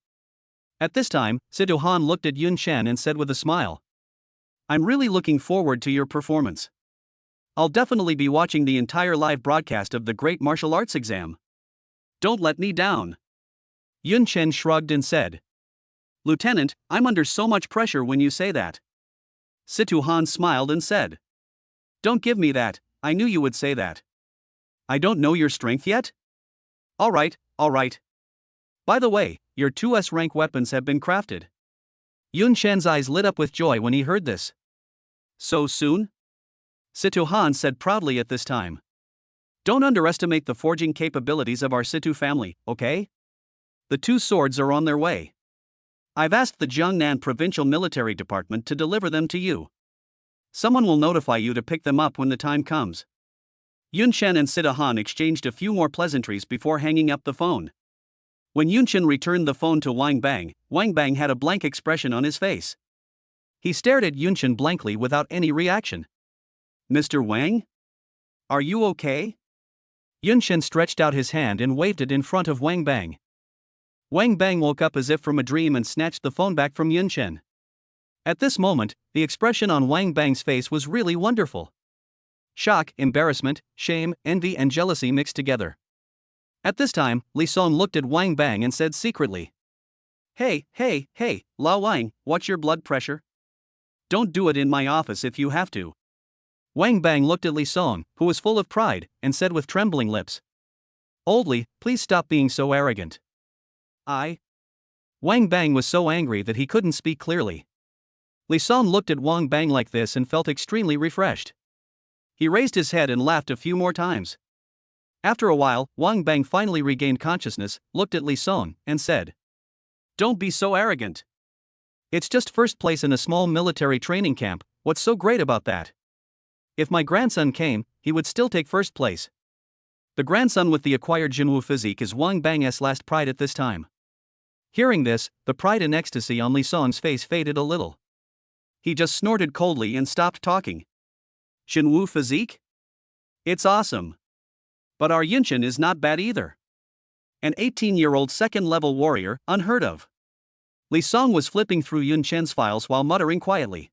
At this time, Situ Han looked at Yunchen and said with a smile, "I'm really looking forward to your performance. I'll definitely be watching the entire live broadcast of the Great Martial Arts Exam. Don't let me down." Yunchen shrugged and said, "Lieutenant, I'm under so much pressure when you say that." Situ Han smiled and said, "Don't give me that, I knew you would say that. I don't know your strength yet?" Alright. By the way, your 2S rank weapons have been crafted." Yunchen's eyes lit up with joy when he heard this. "So soon?" Situ Han said proudly at this time. "Don't underestimate the forging capabilities of our Situ family, okay? The 2 swords are on their way. I've asked the Jiangnan Provincial Military Department to deliver them to you. Someone will notify you to pick them up when the time comes." Yunchen and Situ Han exchanged a few more pleasantries before hanging up the phone. When Yunchen returned the phone to Wang Bang had a blank expression on his face. He stared at Yunchen blankly without any reaction. "Mr. Wang? Are you okay?" Yunchen stretched out his hand and waved it in front of Wang Bang. Wang Bang woke up as if from a dream and snatched the phone back from Yunchen. At this moment, the expression on Wang Bang's face was really wonderful. Shock, embarrassment, shame, envy and jealousy mixed together. At this time, Li Song looked at Wang Bang and said secretly, Hey, Lao Wang, watch your blood pressure. Don't do it in my office if you have to." Wang Bang looked at Li Song, who was full of pride, and said with trembling lips, "Old Li, please stop being so arrogant." Wang Bang was so angry that he couldn't speak clearly. Li Song looked at Wang Bang like this and felt extremely refreshed. He raised his head and laughed a few more times. After a while, Wang Bang finally regained consciousness, looked at Li Song, and said, "Don't be so arrogant. It's just first place in a small military training camp, what's so great about that? If my grandson came, he would still take first place." The grandson with the acquired Jinwu physique is Wang Bang's last pride at this time. Hearing this, the pride and ecstasy on Li Song's face faded a little. He just snorted coldly and stopped talking. "Jinwu physique? It's awesome. But our Yunchen is not bad either. An 18-year-old second-level warrior, unheard of." Li Song was flipping through Yunchen's files while muttering quietly.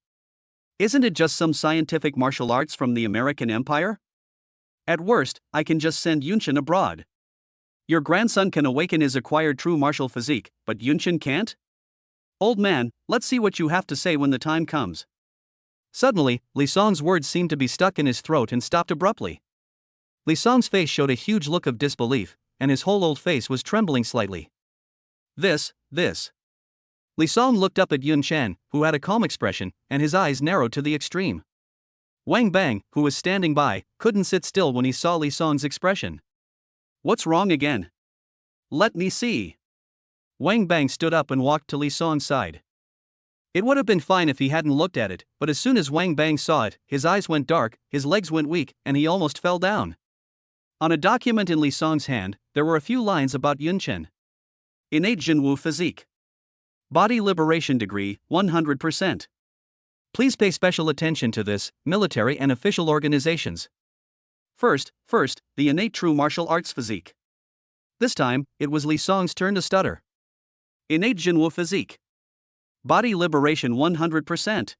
"Isn't it just some scientific martial arts from the American Empire? At worst, I can just send Yunchen abroad. Your grandson can awaken his acquired true martial physique, but Yunchen can't? Old man, let's see what you have to say when the time comes." Suddenly, Li Song's words seemed to be stuck in his throat and stopped abruptly. Li Song's face showed a huge look of disbelief, and his whole old face was trembling slightly. This. Li Song looked up at Yunchen, who had a calm expression, and his eyes narrowed to the extreme. Wang Bang, who was standing by, couldn't sit still when he saw Li Song's expression. "What's wrong again? Let me see." Wang Bang stood up and walked to Li Song's side. It would have been fine if he hadn't looked at it, but as soon as Wang Bang saw it, his eyes went dark, his legs went weak, and he almost fell down. On a document in Li Song's hand, there were a few lines about Yunchen. Innate Jinwu physique. Body liberation degree, 100%. Please pay special attention to this, military and official organizations. First, the innate true martial arts physique. This time, it was Li Song's turn to stutter. Innate Jinwu physique. Body liberation 100%.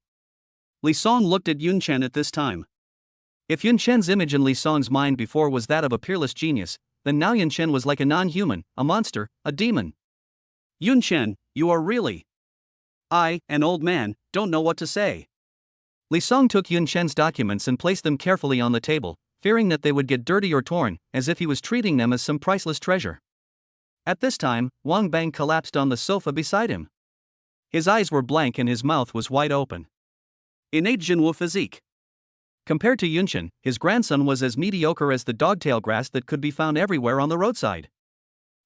Li Song looked at Yunchen at this time. If Yunchen's image in Li Song's mind before was that of a peerless genius, then now Yunchen was like a non-human, a monster, a demon. "Yunchen, you are really..." I, an old man, don't know what to say. Li Song took Yun Chen's documents and placed them carefully on the table, fearing that they would get dirty or torn, as if he was treating them as some priceless treasure. At this time, Wang Bang collapsed on the sofa beside him. His eyes were blank and his mouth was wide open. Innate Jinwu physique. Compared to Yunchen, his grandson was as mediocre as the dogtail grass that could be found everywhere on the roadside.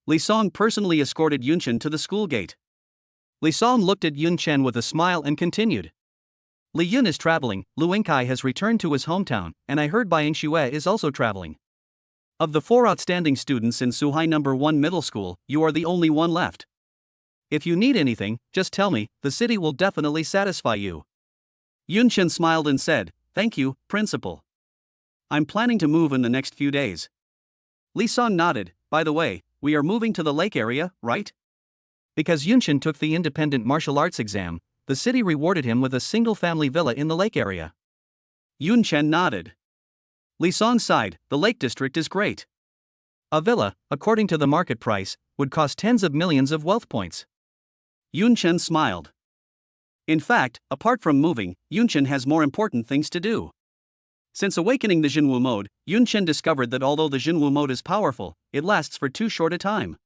Li Song personally escorted Yunchen to the school gate. Li Song looked at Yun Chen with a smile and continued. Li Yun is traveling, Lu Yingkai has returned to his hometown, and I heard Bai Xue is also traveling. Of the 4 outstanding students in Suhai No. 1 Middle School, you are the only one left. If you need anything, just tell me, the city will definitely satisfy you. Yun Chen smiled and said, Thank you, Principal. I'm planning to move in the next few days. Li Song nodded. By the way, we are moving to the lake area, right? Because Yun Chen took the independent martial arts exam, the city rewarded him with a single-family villa in the lake area. Yun Chen nodded. Li Song sighed. The Lake District is great. A villa, according to the market price, would cost tens of millions of wealth points. Yun Chen smiled. In fact, apart from moving, Yun Chen has more important things to do. Since awakening the Jinwu mode, Yun Chen discovered that although the Jinwu mode is powerful, it lasts for too short a time.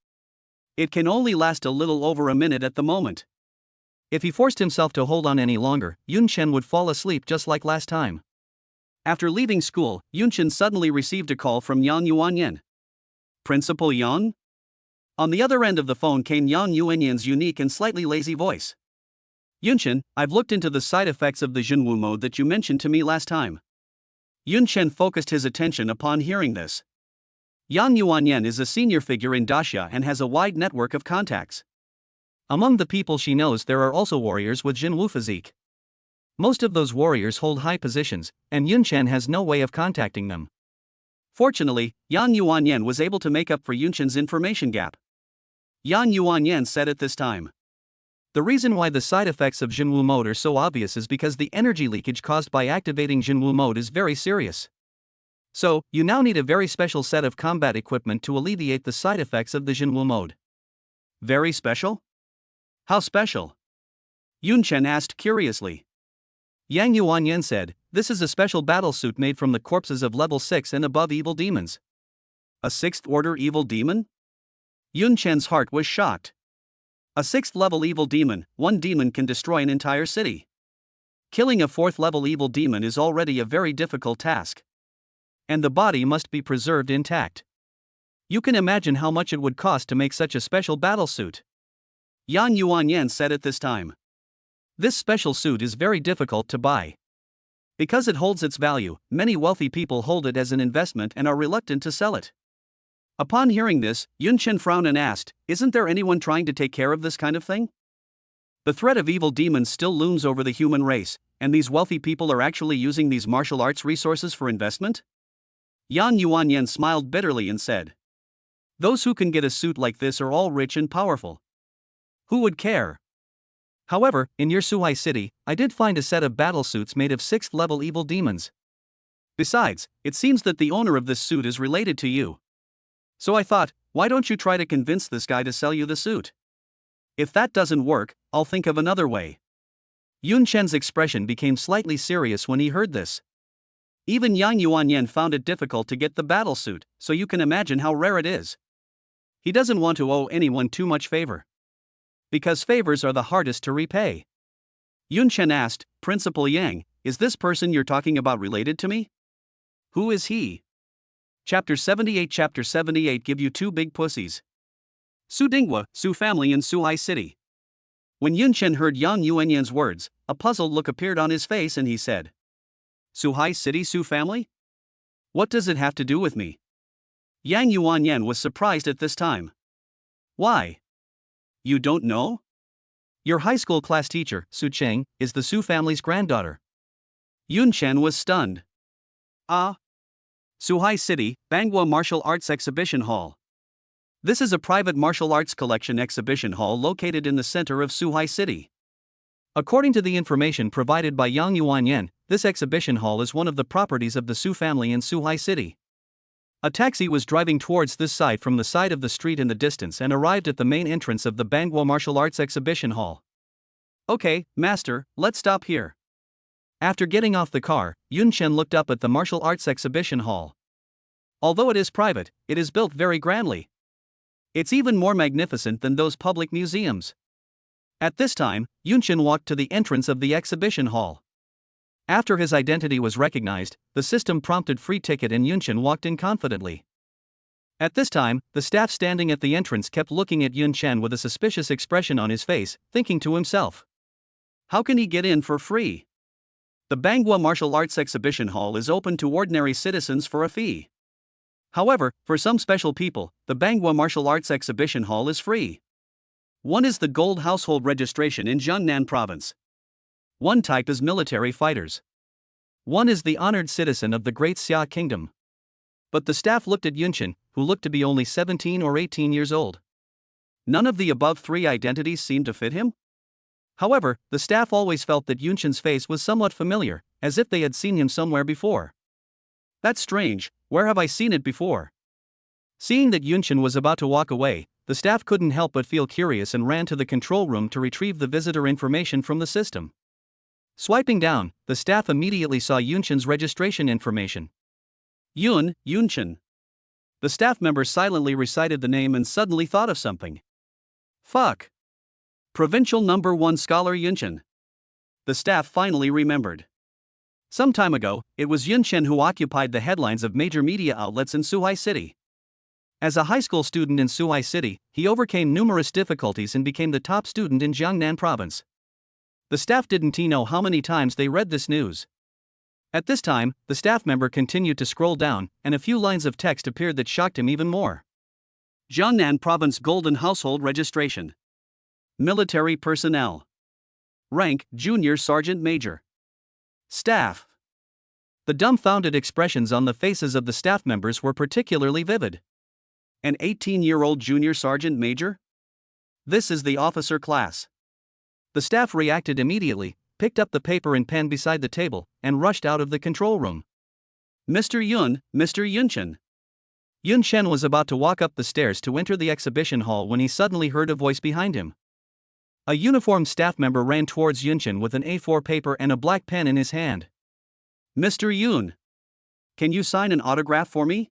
It can only last a little over a minute at the moment. If he forced himself to hold on any longer, Yun Chen would fall asleep just like last time. After leaving school, Yun Chen suddenly received a call from Yang Yuanyan. Principal Yang? On the other end of the phone came Yang Yuanyan's unique and slightly lazy voice. Yun Chen, I've looked into the side effects of the Jinwu mode that you mentioned to me last time. Yun Chen focused his attention upon hearing this. Yang Yuanyan is a senior figure in Daxia and has a wide network of contacts. Among the people she knows there are also warriors with Jinwu physique. Most of those warriors hold high positions, and Yun Chen has no way of contacting them. Fortunately, Yang Yuanyan was able to make up for Yun Chen's information gap. Yang Yuanyan said at this time. The reason why the side effects of Jinwu mode are so obvious is because the energy leakage caused by activating Jinwu mode is very serious. So, you now need a very special set of combat equipment to alleviate the side effects of the Jinwu mode. Very special? How special? Yun Chen asked curiously. Yang Yuanyan said, This is a special battle suit made from the corpses of level 6 and above evil demons. A 6th order evil demon? Yun Chen's heart was shocked. A 6th level evil demon, one demon can destroy an entire city. Killing a 4th level evil demon is already a very difficult task. And the body must be preserved intact. You can imagine how much it would cost to make such a special battle suit. Yang Yuanyan said at this time. This special suit is very difficult to buy. Because it holds its value, many wealthy people hold it as an investment and are reluctant to sell it. Upon hearing this, Yun Chen frowned and asked, Isn't there anyone trying to take care of this kind of thing? The threat of evil demons still looms over the human race, and these wealthy people are actually using these martial arts resources for investment? Yang Yuanyan smiled bitterly and said, Those who can get a suit like this are all rich and powerful. Who would care? However, in your Suhai city, I did find a set of battle suits made of 6th level evil demons. Besides, it seems that the owner of this suit is related to you. So I thought, why don't you try to convince this guy to sell you the suit? If that doesn't work, I'll think of another way. Yun Chen's expression became slightly serious when he heard this. Even Yang Yuanyan found it difficult to get the battle suit, so you can imagine how rare it is. He doesn't want to owe anyone too much favor. Because favors are the hardest to repay. Yun Chen asked, Principal Yang, is this person you're talking about related to me? Who is he? Chapter 78 give you 2 big pussies. Su Dinghua, Su family in Suhai City. When Yun Chen heard Yang Yuanyan's words, a puzzled look appeared on his face and he said, Suhai City Su family? What does it have to do with me? Yang Yuanyan was surprised at this time. Why? You don't know? Your high school class teacher, Su Cheng, is the Su family's granddaughter. Yun Chen was stunned. Ah. Suhai City, Banghua Martial Arts Exhibition Hall. This is a private martial arts collection exhibition hall located in the center of Suhai City. According to the information provided by Yang Yuanyan, this exhibition hall is one of the properties of the Su family in Suhai City. A taxi was driving towards this site from the side of the street in the distance and arrived at the main entrance of the Banghua Martial Arts Exhibition Hall. Okay, master, let's stop here. After getting off the car, Yun Chen looked up at the martial arts exhibition hall. Although it is private, it is built very grandly. It's even more magnificent than those public museums. At this time, Yun Chen walked to the entrance of the exhibition hall. After his identity was recognized, the system prompted free ticket and Yun Chen walked in confidently. At this time, the staff standing at the entrance kept looking at Yun Chen with a suspicious expression on his face, thinking to himself, how can he get in for free? The Banghua Martial Arts Exhibition Hall is open to ordinary citizens for a fee. However, for some special people, the Banghua Martial Arts Exhibition Hall is free. One is the gold household registration in Jiangnan province. One type is military fighters. One is the honored citizen of the Great Xia Kingdom. But the staff looked at Yun Chen, who looked to be only 17 or 18 years old. None of the above three identities seemed to fit him. However, the staff always felt that Yun Chen's face was somewhat familiar, as if they had seen him somewhere before. That's strange, where have I seen it before? Seeing that Yun Chen was about to walk away, the staff couldn't help but feel curious and ran to the control room to retrieve the visitor information from the system. Swiping down, the staff immediately saw Yun Chen's registration information. Yun Chen. The staff member silently recited the name and suddenly thought of something. Fuck. Provincial number 1 scholar Yun Chen. The staff finally remembered. Some time ago, it was Yun Chen who occupied the headlines of major media outlets in Suhai City. As a high school student in Suhai City, he overcame numerous difficulties and became the top student in Jiangnan province. The staff didn't know how many times they read this news. At this time, the staff member continued to scroll down, and a few lines of text appeared that shocked him even more. Jiangnan Province Golden Household Registration. Military personnel. Rank, Junior Sergeant Major. Staff. The dumbfounded expressions on the faces of the staff members were particularly vivid. An 18-year-old Junior Sergeant Major? This is the officer class. The staff reacted immediately, picked up the paper and pen beside the table, and rushed out of the control room. Mr. Yun Chen. Yun Chen was about to walk up the stairs to enter the exhibition hall when he suddenly heard a voice behind him. A uniformed staff member ran towards Yun Chen with an A4 paper and a black pen in his hand. Mr. Yun. Can you sign an autograph for me?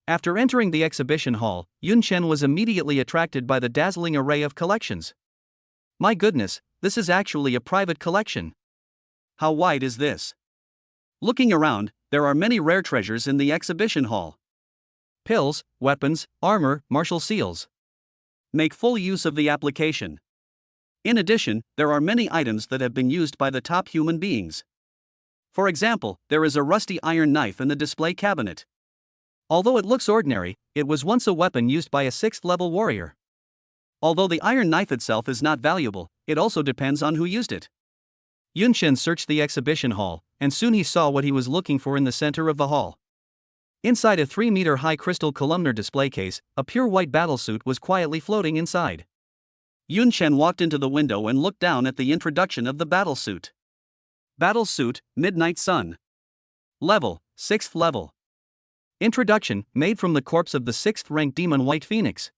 After entering the exhibition hall, Yun Chen was immediately attracted by the dazzling array of collections. My goodness, this is actually a private collection. How wide is this? Looking around, there are many rare treasures in the exhibition hall. Pills, weapons, armor, martial seals. Make full use of the application. In addition, there are many items that have been used by the top human beings. For example, there is a rusty iron knife in the display cabinet. Although it looks ordinary, it was once a weapon used by a 6th-level warrior. Although the iron knife itself is not valuable, it also depends on who used it. Yun Chen searched the exhibition hall, and soon he saw what he was looking for in the center of the hall. Inside a 3-meter-high crystal columnar display case, a pure white battlesuit was quietly floating inside. Yun Chen walked into the window and looked down at the introduction of the battlesuit. Battlesuit, Midnight Sun. Level, 6th level. Introduction, made from the corpse of the 6th-ranked demon White Phoenix.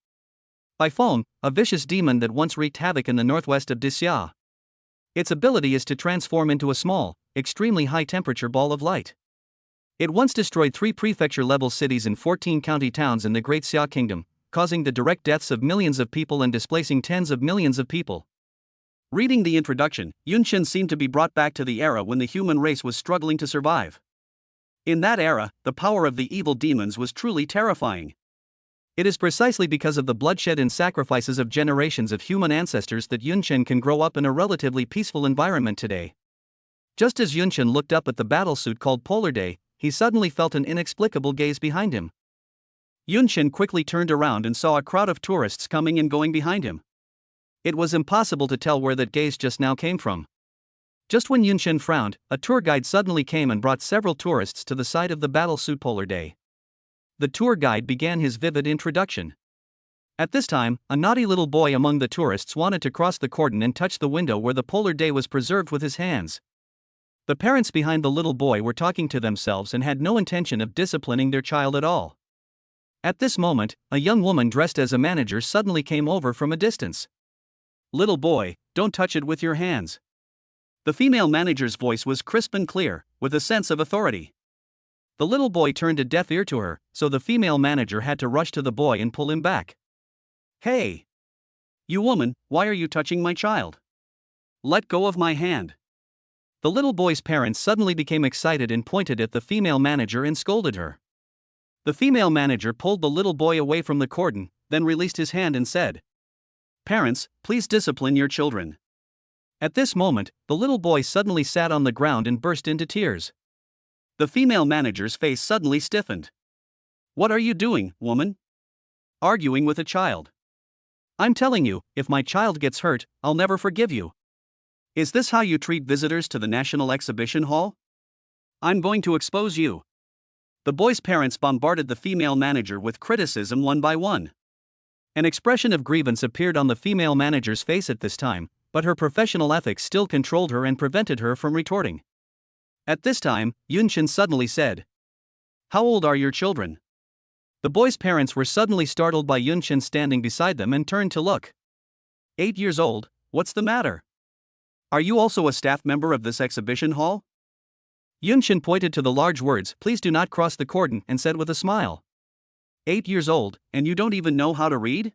By Feng, a vicious demon that once wreaked havoc in the northwest of Xia. Its ability is to transform into a small, extremely high-temperature ball of light. It once destroyed 3 prefecture-level cities and 14 county towns in the Great Xia Kingdom, causing the direct deaths of millions of people and displacing tens of millions of people. Reading the introduction, Yun Chen seemed to be brought back to the era when the human race was struggling to survive. In that era, the power of the evil demons was truly terrifying. It is precisely because of the bloodshed and sacrifices of generations of human ancestors that Yun Chen can grow up in a relatively peaceful environment today. Just as Yun Chen looked up at the battlesuit called Polar Day, he suddenly felt an inexplicable gaze behind him. Yun Chen quickly turned around and saw a crowd of tourists coming and going behind him. It was impossible to tell where that gaze just now came from. Just when Yun Chen frowned, a tour guide suddenly came and brought several tourists to the site of the battlesuit Polar Day. The tour guide began his vivid introduction. At this time, a naughty little boy among the tourists wanted to cross the cordon and touch the window where the Polar Day was preserved with his hands. The parents behind the little boy were talking to themselves and had no intention of disciplining their child at all. At this moment, a young woman dressed as a manager suddenly came over from a distance. Little boy, don't touch it with your hands. The female manager's voice was crisp and clear, with a sense of authority. The little boy turned a deaf ear to her, so the female manager had to rush to the boy and pull him back. Hey! You woman, why are you touching my child? Let go of my hand. The little boy's parents suddenly became excited and pointed at the female manager and scolded her. The female manager pulled the little boy away from the cordon, then released his hand and said, "Parents, please discipline your children." At this moment, the little boy suddenly sat on the ground and burst into tears. The female manager's face suddenly stiffened. "What are you doing, woman? Arguing with a child? I'm telling you, if my child gets hurt, I'll never forgive you. Is this how you treat visitors to the National Exhibition Hall? I'm going to expose you." The boy's parents bombarded the female manager with criticism one by one. An expression of grievance appeared on the female manager's face at this time, but her professional ethics still controlled her and prevented her from retorting. At this time, Yunshin suddenly said, "How old are your children?" The boy's parents were suddenly startled by Yunshin standing beside them and turned to look. 8 years old, what's the matter? Are you also a staff member of this exhibition hall? Yunshin pointed to the large words, "Please do not cross the cordon," and said with a smile, 8 years old, and you don't even know how to read?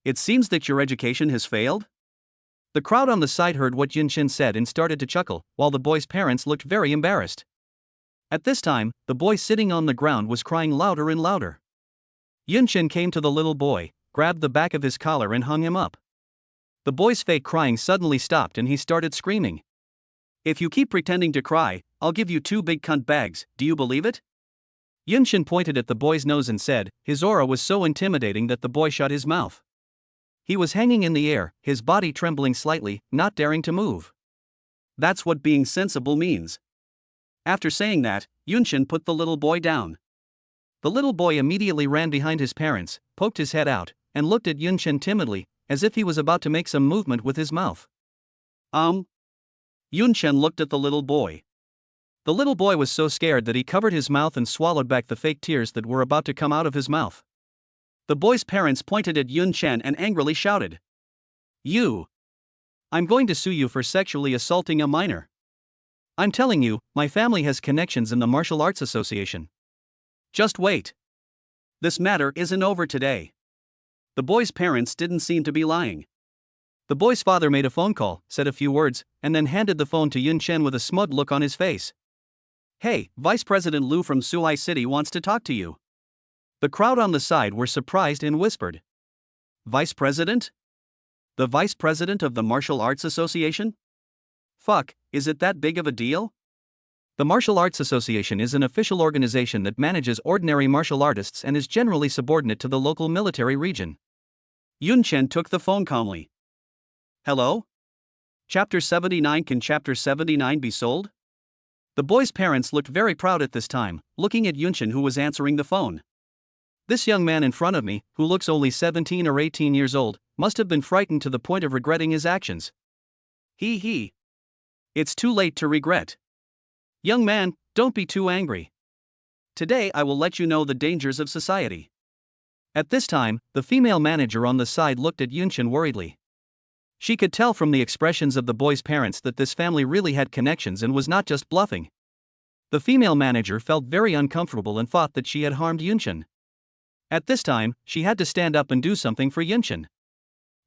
It seems that your education has failed? The crowd on the side heard what Yunshin said and started to chuckle, while the boy's parents looked very embarrassed. At this time, the boy sitting on the ground was crying louder and louder. Yunshin came to the little boy, grabbed the back of his collar and hung him up. The boy's fake crying suddenly stopped and he started screaming. "If you keep pretending to cry, I'll give you 2 big cunt bags, do you believe it?" Yunshin pointed at the boy's nose and said, his aura was so intimidating that the boy shut his mouth. He was hanging in the air, his body trembling slightly, not daring to move. That's what being sensible means. After saying that, Yunshin put the little boy down. The little boy immediately ran behind his parents, poked his head out, and looked at Yunshin timidly, as if he was about to make some movement with his mouth. Yunshin looked at the little boy. The little boy was so scared that he covered his mouth and swallowed back the fake tears that were about to come out of his mouth. The boy's parents pointed at Yunshin and angrily shouted, "You! I'm going to sue you for sexually assaulting a minor. I'm telling you, my family has connections in the Martial Arts Association. Just wait. This matter isn't over today." The boy's parents didn't seem to be lying. The boy's father made a phone call, said a few words, and then handed the phone to Yunshin with a smug look on his face. "Hey, Vice President Liu from Suai City wants to talk to you." The crowd on the side were surprised and whispered, "Vice President? The Vice President of the Martial Arts Association? Fuck, is it that big of a deal?" The Martial Arts Association is an official organization that manages ordinary martial artists and is generally subordinate to the local military region. Yunshin took the phone calmly. "Hello? Chapter 79. Can Chapter 79 be sold?" The boy's parents looked very proud at this time, looking at Yunshin who was answering the phone. This young man in front of me, who looks only 17 or 18 years old, must have been frightened to the point of regretting his actions. He. It's too late to regret. Young man, don't be too angry. Today I will let you know the dangers of society. At this time, the female manager on the side looked at Yunshin worriedly. She could tell from the expressions of the boy's parents that this family really had connections and was not just bluffing. The female manager felt very uncomfortable and thought that she had harmed Yunshin. At this time, she had to stand up and do something for Yunshin.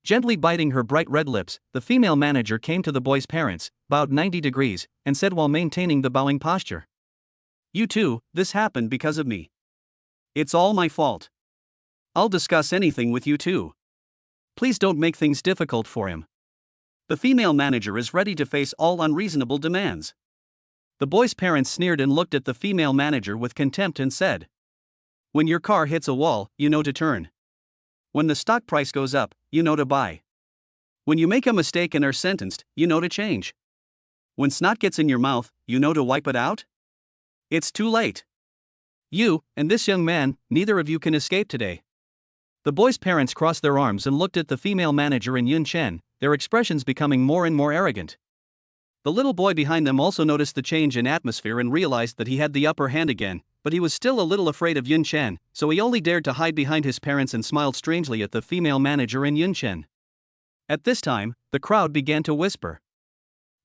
Gently biting her bright red lips, the female manager came to the boy's parents, bowed 90 degrees, and said while maintaining the bowing posture, "You two, this happened because of me. It's all my fault. I'll discuss anything with you two. Please don't make things difficult for him." The female manager is ready to face all unreasonable demands. The boy's parents sneered and looked at the female manager with contempt and said, "When your car hits a wall, you know to turn. When the stock price goes up, you know to buy. When you make a mistake and are sentenced, you know to change. When snot gets in your mouth, you know to wipe it out? It's too late. You, and this young man, neither of you can escape today." The boy's parents crossed their arms and looked at the female manager and Yunshin, their expressions becoming more and more arrogant. The little boy behind them also noticed the change in atmosphere and realized that he had the upper hand again, but he was still a little afraid of Yunshin, so he only dared to hide behind his parents and smiled strangely at the female manager and Yunshin. At this time, the crowd began to whisper.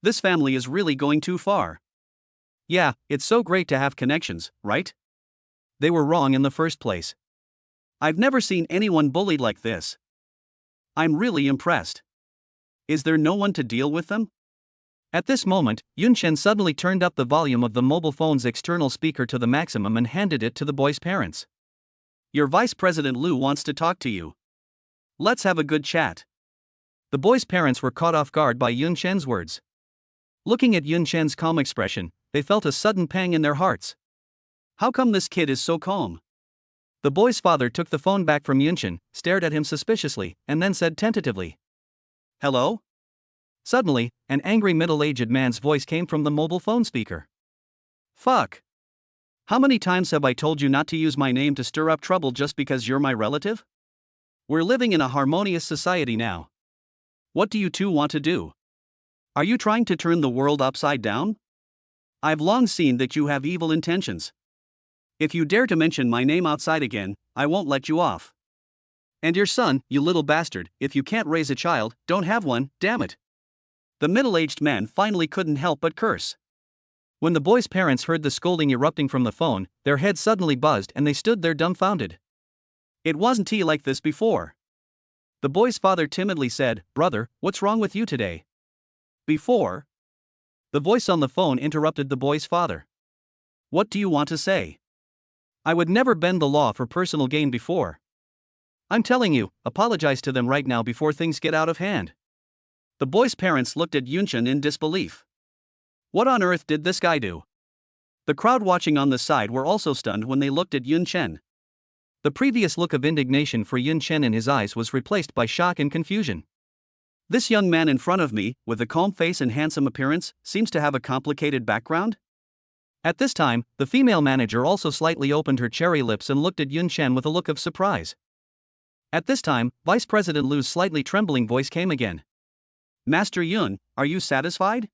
This family is really going too far. Yeah, it's so great to have connections, right? They were wrong in the first place. I've never seen anyone bullied like this. I'm really impressed. Is there no one to deal with them? At this moment, Yunchen suddenly turned up the volume of the mobile phone's external speaker to the maximum and handed it to the boy's parents. Your Vice President Liu wants to talk to you. Let's have a good chat. The boy's parents were caught off guard by Yunchen's words. Looking at Yunchen's calm expression, they felt a sudden pang in their hearts. How come this kid is so calm? The boy's father took the phone back from Yunchen, stared at him suspiciously, and then said tentatively, Hello? Suddenly, an angry middle-aged man's voice came from the mobile phone speaker. Fuck. How many times have I told you not to use my name to stir up trouble just because you're my relative? We're living in a harmonious society now. What do you two want to do? Are you trying to turn the world upside down? I've long seen that you have evil intentions. If you dare to mention my name outside again, I won't let you off. And your son, you little bastard, if you can't raise a child, don't have one, damn it. The middle-aged man finally couldn't help but curse. When the boy's parents heard the scolding erupting from the phone, their heads suddenly buzzed and they stood there dumbfounded. It wasn't he like this before. The boy's father timidly said, Brother, what's wrong with you today? Before? The voice on the phone interrupted the boy's father. What do you want to say? I would never bend the law for personal gain before. I'm telling you, apologize to them right now before things get out of hand. The boy's parents looked at Yunchen in disbelief. What on earth did this guy do? The crowd watching on the side were also stunned when they looked at Yunchen. The previous look of indignation for Yunchen in his eyes was replaced by shock and confusion. This young man in front of me, with a calm face and handsome appearance, seems to have a complicated background? At this time, the female manager also slightly opened her cherry lips and looked at Yunchen with a look of surprise. At this time, Vice President Liu's slightly trembling voice came again. Master Yun, are you satisfied?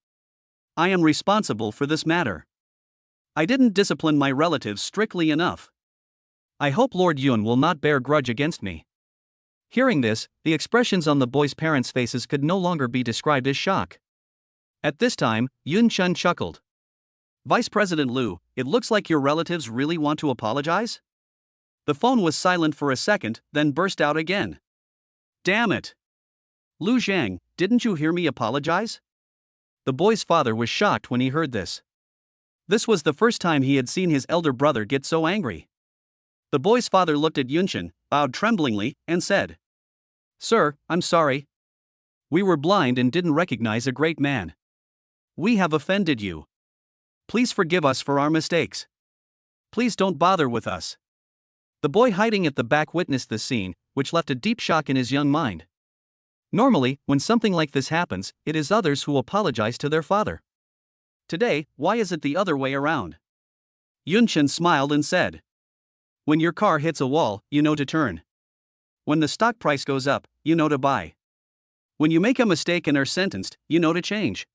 I am responsible for this matter. I didn't discipline my relatives strictly enough. I hope Lord Yun will not bear grudge against me. Hearing this, the expressions on the boys' parents' faces could no longer be described as shock. At this time, Yun Chun chuckled. Vice President Liu, it looks like your relatives really want to apologize? The phone was silent for a second, then burst out again. Damn it! Lu Zhang, didn't you hear me apologize? The boy's father was shocked when he heard this. This was the first time he had seen his elder brother get so angry. The boy's father looked at Yunchen, bowed tremblingly, and said, Sir, I'm sorry. We were blind and didn't recognize a great man. We have offended you. Please forgive us for our mistakes. Please don't bother with us. The boy hiding at the back witnessed this scene, which left a deep shock in his young mind. Normally, when something like this happens, it is others who apologize to their father. Today, why is it the other way around? Yunchen smiled and said, When your car hits a wall, you know to turn. When the stock price goes up, you know to buy. When you make a mistake and are sentenced, you know to change.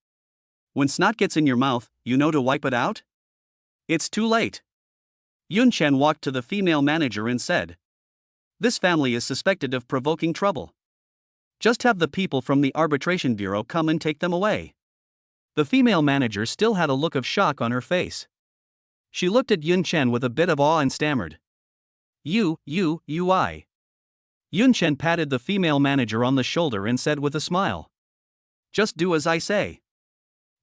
When snot gets in your mouth, you know to wipe it out? It's too late. Yunchen walked to the female manager and said, This family is suspected of provoking trouble. Just have the people from the arbitration bureau come and take them away. The female manager still had a look of shock on her face. She looked at Yunchen with a bit of awe and stammered. I. Yunchen patted the female manager on the shoulder and said with a smile. Just do as I say.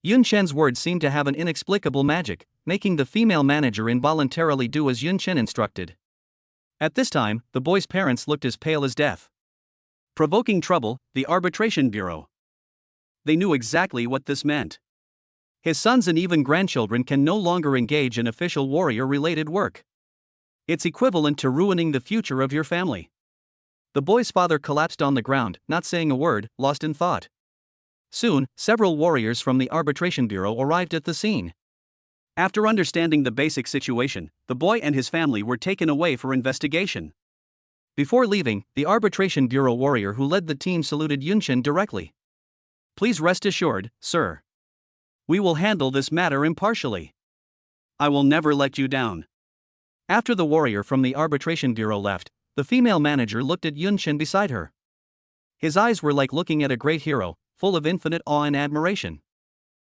Yunchen's words seemed to have an inexplicable magic, making the female manager involuntarily do as Yunchen instructed. At this time, the boy's parents looked as pale as death. Provoking trouble, the arbitration bureau. They knew exactly what this meant. His sons and even grandchildren can no longer engage in official warrior-related work. It's equivalent to ruining the future of your family. The boy's father collapsed on the ground, not saying a word, lost in thought. Soon, several warriors from the arbitration bureau arrived at the scene. After understanding the basic situation, the boy and his family were taken away for investigation. Before leaving, the arbitration bureau warrior who led the team saluted Yunchen directly. Please rest assured, sir. We will handle this matter impartially. I will never let you down. After the warrior from the arbitration bureau left, the female manager looked at Yunchen beside her. His eyes were like looking at a great hero, full of infinite awe and admiration.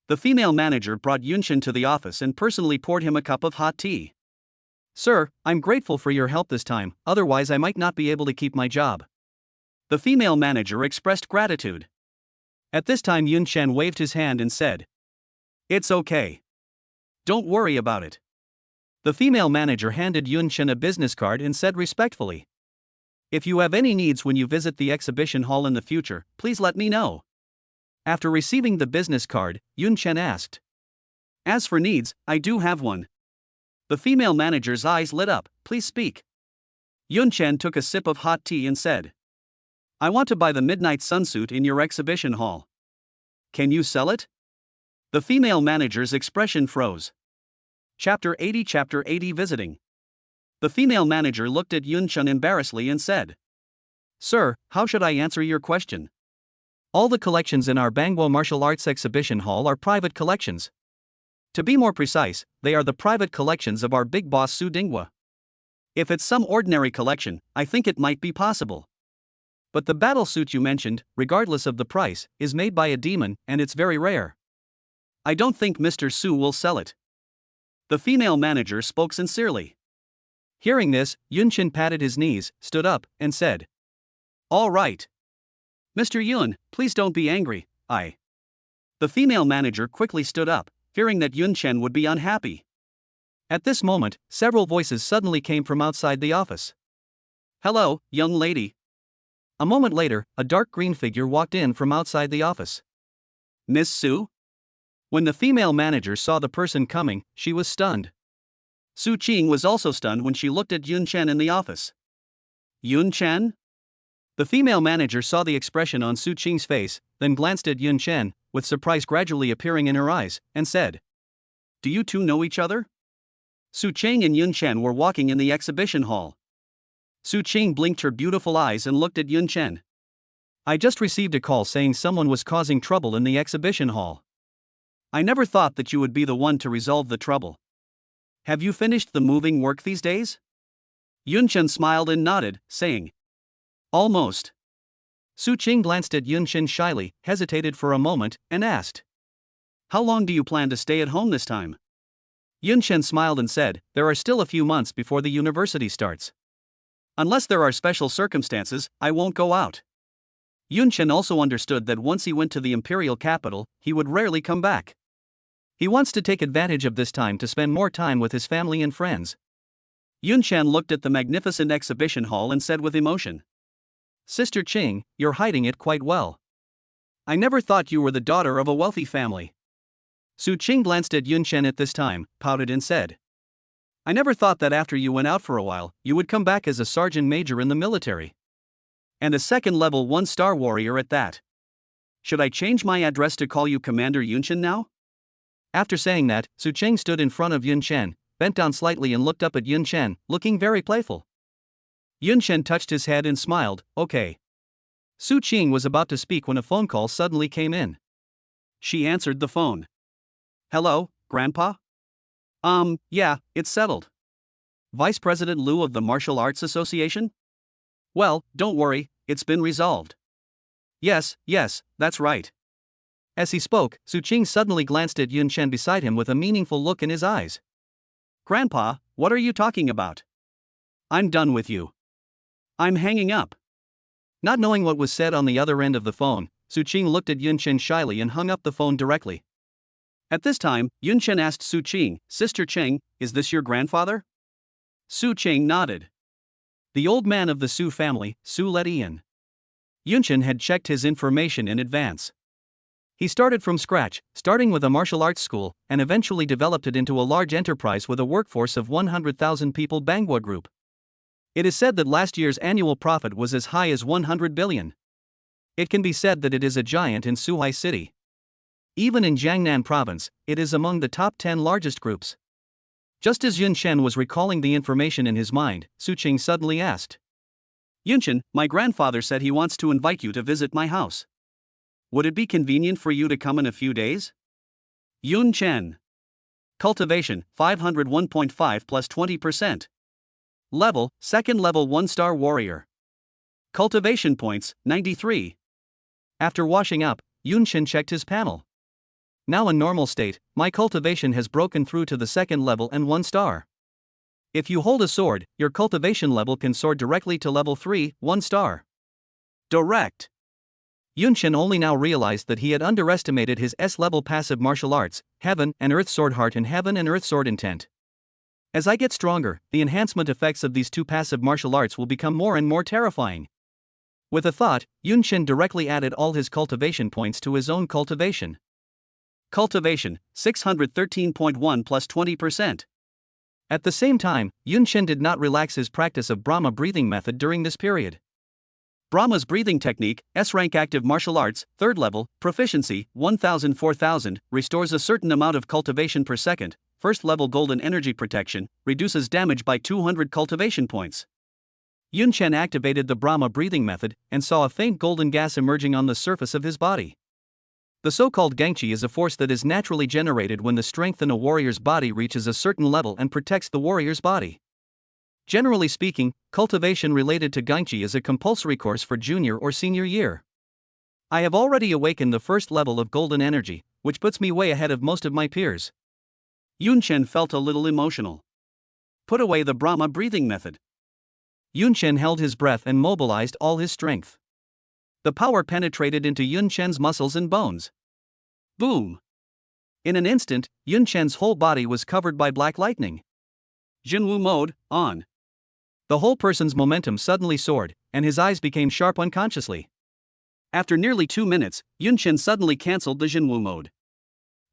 The female manager brought Yunshin to the office and personally poured him a cup of hot tea. "Sir, I'm grateful for your help this time, otherwise I might not be able to keep my job." The female manager expressed gratitude. At this time Yunshin waved his hand and said, "It's okay. Don't worry about it." The female manager handed Yunshin a business card and said respectfully, "If you have any needs when you visit the exhibition hall in the future, please let me know." After receiving the business card, Yunshin asked, "As for needs, I do have one." The female manager's eyes lit up. "Please speak." Yunshin took a sip of hot tea and said, "I want to buy the midnight sunsuit in your exhibition hall. Can you sell it?" The female manager's expression froze. Chapter 80 Visiting. The female manager looked at Yunshin embarrassedly and said, "Sir, how should I answer your question? All the collections in our Bangwo Martial Arts Exhibition Hall are private collections. To be more precise, they are the private collections of our big boss Su Dingwa. If it's some ordinary collection, I think it might be possible. But the battle suit you mentioned, regardless of the price, is made by a demon, and it's very rare. I don't think Mr. Su will sell it." The female manager spoke sincerely. Hearing this, Yunshin patted his knees, stood up, and said, "All right. Mr. Yun, please don't be angry, The female manager quickly stood up, fearing that Yunshin would be unhappy. At this moment, several voices suddenly came from outside the office. "Hello, young lady." A moment later, a dark green figure walked in from outside the office. "Miss Su?" When the female manager saw the person coming, she was stunned. Su Qing was also stunned when she looked at Yunshin in the office. "Yunshin?" The female manager saw the expression on Su Qing's face, then glanced at Yunshin, with surprise gradually appearing in her eyes, and said, "Do you two know each other?" Su Qing and Yunshin were walking in the exhibition hall. Su Qing blinked her beautiful eyes and looked at Yunshin. "I just received a call saying someone was causing trouble in the exhibition hall. I never thought that you would be the one to resolve the trouble. Have you finished the moving work these days?" Yunshin smiled and nodded, saying, "Almost." Su Qing glanced at Yunshin shyly, hesitated for a moment, and asked, "How long do you plan to stay at home this time?" Yunshin smiled and said, "There are still a few months before the university starts. Unless there are special circumstances, I won't go out." Yunshin also understood that once he went to the imperial capital, he would rarely come back. He wants to take advantage of this time to spend more time with his family and friends. Yunshin looked at the magnificent exhibition hall and said with emotion, "Sister Qing, you're hiding it quite well. I never thought you were the daughter of a wealthy family." Su Qing glanced at Yunshin at this time, pouted and said, "I never thought that after you went out for a while, you would come back as a sergeant major in the military. And a second-level 1-star warrior at that. Should I change my address to call you Commander Yunshin now?" After saying that, Su Qing stood in front of Yunshin, bent down slightly and looked up at Yunshin, looking very playful. Yunshin touched his head and smiled, "Okay." Su Qing was about to speak when a phone call suddenly came in. She answered the phone. "Hello, Grandpa? Yeah, it's settled. Vice President Liu of the Martial Arts Association? Well, don't worry, it's been resolved." Yes, that's right." As he spoke, Su Qing suddenly glanced at Yunshin beside him with a meaningful look in his eyes. "Grandpa, what are you talking about? I'm done with you. I'm hanging up." Not knowing what was said on the other end of the phone, Su Qing looked at Yunshin shyly and hung up the phone directly. At this time, Yunshin asked Su Qing, "Sister Qing, is this your grandfather?" Su Qing nodded. The old man of the Su family, Su let in. Yunshin had checked his information in advance. He started from scratch, starting with a martial arts school, and eventually developed it into a large enterprise with a workforce of 100,000 people. Bangwa Group. It is said that last year's annual profit was as high as 100 billion. It can be said that it is a giant in Suhai City. Even in Jiangnan province, it is among the top 10 largest groups. Just as Yunshin was recalling the information in his mind, Su Qing suddenly asked, "Yunshin, my grandfather said he wants to invite you to visit my house. Would it be convenient for you to come in a few days?" Yunshin. Cultivation, 501.5 plus 20%. Level, second level 1-star warrior. Cultivation points, 93. After washing up, Yunshin checked his panel. Now in normal state, my cultivation has broken through to the second level and 1 star. If you hold a sword, your cultivation level can soar directly to level 3, 1 star. Direct. Yunshin only now realized that he had underestimated his S-level passive martial arts, Heaven and Earth Sword Heart and Heaven and Earth Sword Intent. As I get stronger, the enhancement effects of these two passive martial arts will become more and more terrifying. With a thought, Yunshin directly added all his cultivation points to his own cultivation. Cultivation, 613.1 plus 20%. At the same time, Yunshin did not relax his practice of Brahma breathing method during this period. Brahma's breathing technique, S-rank active martial arts, 3rd level, proficiency, 1000-4000, restores a certain amount of cultivation per second, 1st level golden energy protection, reduces damage by 200 cultivation points. Yunshin activated the Brahma breathing method and saw a faint golden gas emerging on the surface of his body. The so-called Gangchi is a force that is naturally generated when the strength in a warrior's body reaches a certain level and protects the warrior's body. Generally speaking, cultivation related to Gangchi is a compulsory course for junior or senior year. I have already awakened the 1st level of golden energy, which puts me way ahead of most of my peers. Yunshin felt a little emotional. Put away the Brahma breathing method. Yunshin held his breath and mobilized all his strength. The power penetrated into Yunshin's muscles and bones. Boom! In an instant, Yunshin's whole body was covered by black lightning. Jinwu mode, on. The whole person's momentum suddenly soared, and his eyes became sharp unconsciously. After nearly 2 minutes, Yunshin suddenly cancelled the Jinwu mode.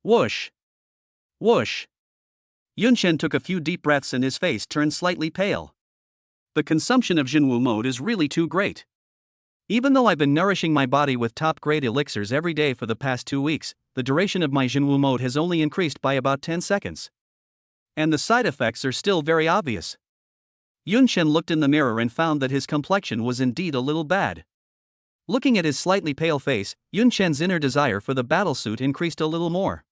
Whoosh! Whoosh! Yunshin took a few deep breaths and his face turned slightly pale. The consumption of Jinwu mode is really too great. Even though I've been nourishing my body with top-grade elixirs every day for the past 2 weeks, the duration of my Jinwu mode has only increased by about 10 seconds. And the side effects are still very obvious. Yunshin looked in the mirror and found that his complexion was indeed a little bad. Looking at his slightly pale face, Yunshin's inner desire for the battlesuit increased a little more.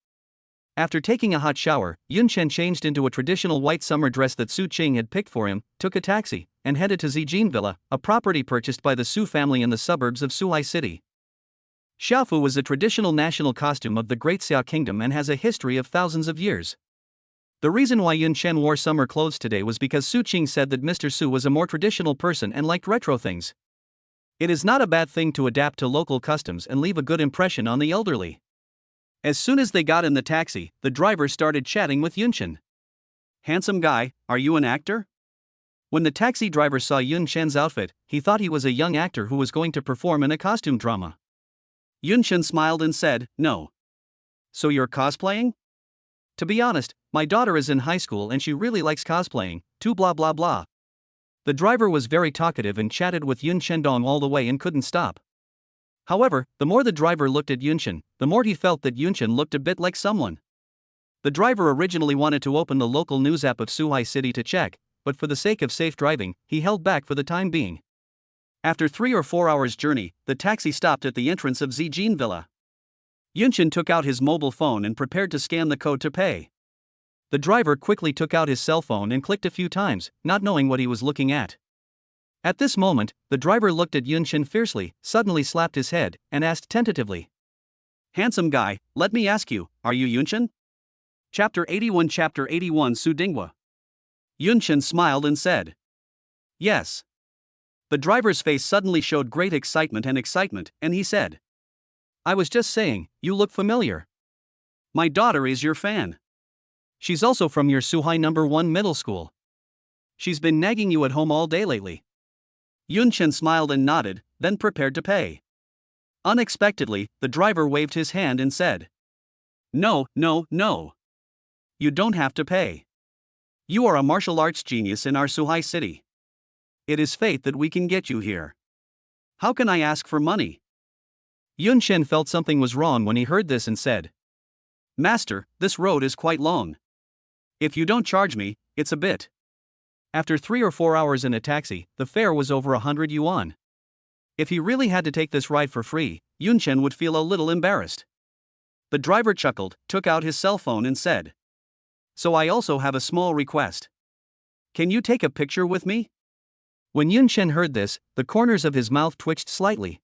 After taking a hot shower, Yunshin changed into a traditional white summer dress that Su Qing had picked for him, took a taxi, and headed to Zijin Villa, a property purchased by the Su family in the suburbs of Suhai City. Xiaofu was a traditional national costume of the Great Xia Kingdom and has a history of thousands of years. The reason why Yunshin wore summer clothes today was because Su Qing said that Mr. Su was a more traditional person and liked retro things. It is not a bad thing to adapt to local customs and leave a good impression on the elderly. As soon as they got in the taxi, the driver started chatting with Yunshin. "Handsome guy, are you an actor?" When the taxi driver saw Yunshin's outfit, he thought he was a young actor who was going to perform in a costume drama. Yunshin smiled and said, "No." "So you're cosplaying?" "To be honest, my daughter is in high school and she really likes cosplaying, too blah blah blah." The driver was very talkative and chatted with Yunshin Dong all the way and couldn't stop. However, the more the driver looked at Yunshin, the more he felt that Yunshin looked a bit like someone. The driver originally wanted to open the local news app of Suhai City to check, but for the sake of safe driving, he held back for the time being. After 3 or 4 hours' journey, the taxi stopped at the entrance of Zijin Villa. Yunshin took out his mobile phone and prepared to scan the code to pay. The driver quickly took out his cell phone and clicked a few times, not knowing what he was looking at. At this moment, the driver looked at Yunshin fiercely, suddenly slapped his head, and asked tentatively, "Handsome guy, let me ask you, are you Yunshin?" Chapter 81 Su Dingwa. Yunshin smiled and said, "Yes." The driver's face suddenly showed great excitement, and he said, "I was just saying, you look familiar. My daughter is your fan. She's also from your Suhai No. 1 middle school. She's been nagging you at home all day lately." Yunshin smiled and nodded, then prepared to pay. Unexpectedly, the driver waved his hand and said, "No. You don't have to pay. You are a martial arts genius in our Suhai City. It is fate that we can get you here. How can I ask for money?" Yunshin felt something was wrong when he heard this and said, "Master, this road is quite long. If you don't charge me, it's a bit." After 3 or 4 hours in a taxi, the fare was over 100 yuan. If he really had to take this ride for free, Yunshin would feel a little embarrassed. The driver chuckled, took out his cell phone and said, "So I also have a small request. Can you take a picture with me?" When Yun Chen heard this, the corners of his mouth twitched slightly.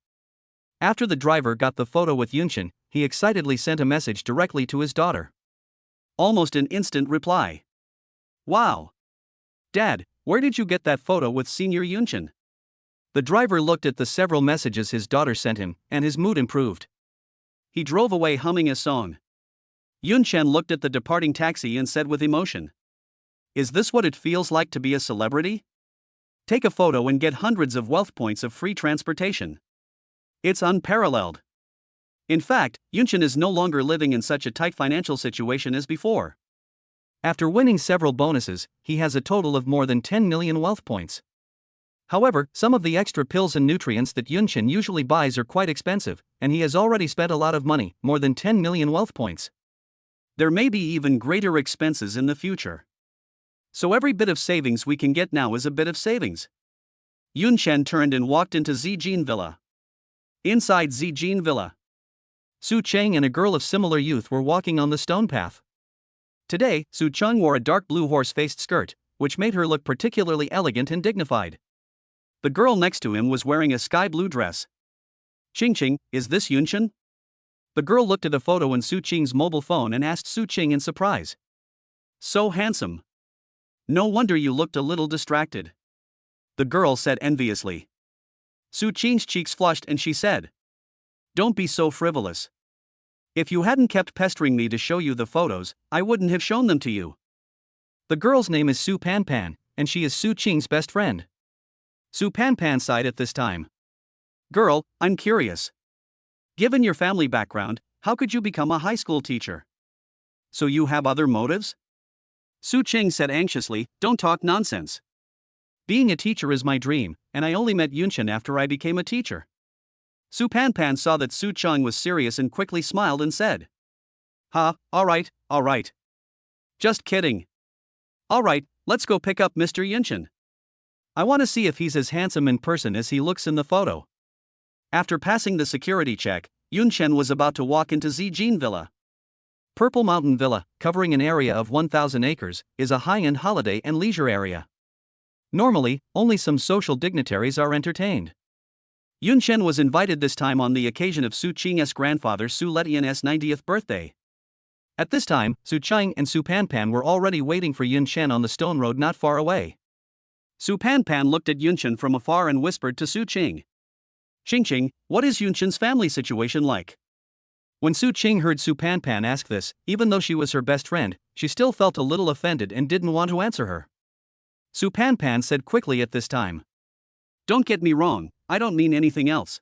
After the driver got the photo with Yun Chen, he excitedly sent a message directly to his daughter. Almost an instant reply. Wow! Dad, where did you get that photo with Senior Yun Chen? The driver looked at the several messages his daughter sent him, and his mood improved. He drove away humming a song. Yun Chen looked at the departing taxi and said with emotion, "Is this what it feels like to be a celebrity? Take a photo and get hundreds of wealth points of free transportation. It's unparalleled." In fact, Yun Chen is no longer living in such a tight financial situation as before. After winning several bonuses, he has a total of more than 10 million wealth points. However, some of the extra pills and nutrients that Yun Chen usually buys are quite expensive, and he has already spent a lot of money, more than 10 million wealth points. There may be even greater expenses in the future. So every bit of savings we can get now is a bit of savings. Yun Chen turned and walked into Zijin Villa. Inside Zijin Villa, Su Cheng and a girl of similar youth were walking on the stone path. Today, Su Cheng wore a dark blue horse-faced skirt, which made her look particularly elegant and dignified. The girl next to him was wearing a sky blue dress. "Ching, is this Yun Chen?" The girl looked at a photo in Su Cheng's mobile phone and asked Su Cheng in surprise. "So handsome. No wonder you looked a little distracted," the girl said enviously. Su Cheng's cheeks flushed and she said, "Don't be so frivolous. If you hadn't kept pestering me to show you the photos, I wouldn't have shown them to you." The girl's name is Su Pan, and she is Su Cheng's best friend. Su Pan sighed at this time. "Girl, I'm curious. Given your family background, how could you become a high school teacher? So you have other motives?" Su Cheng said anxiously, "Don't talk nonsense. Being a teacher is my dream, and I only met Yun Chen after I became a teacher." Su Pan saw that Su Cheng was serious and quickly smiled and said, "Ha, all right. Just kidding. All right, let's go pick up Mr. Yun Chen. I want to see if he's as handsome in person as he looks in the photo." After passing the security check, Yun Chen was about to walk into Zijin Villa. Purple Mountain Villa, covering an area of 1,000 acres, is a high-end holiday and leisure area. Normally, only some social dignitaries are entertained. Yun Chen was invited this time on the occasion of Su Cheng's grandfather Su Letian's 90th birthday. At this time, Su Cheng and Su Pan were already waiting for Yun Chen on the stone road not far away. Su Pan looked at Yun Chen from afar and whispered to Su Cheng, "Ching, what is Yun Chen's family situation like?" When Su Cheng heard Su Pan ask this, even though she was her best friend, she still felt a little offended and didn't want to answer her. Su Pan said quickly at this time, "Don't get me wrong, I don't mean anything else."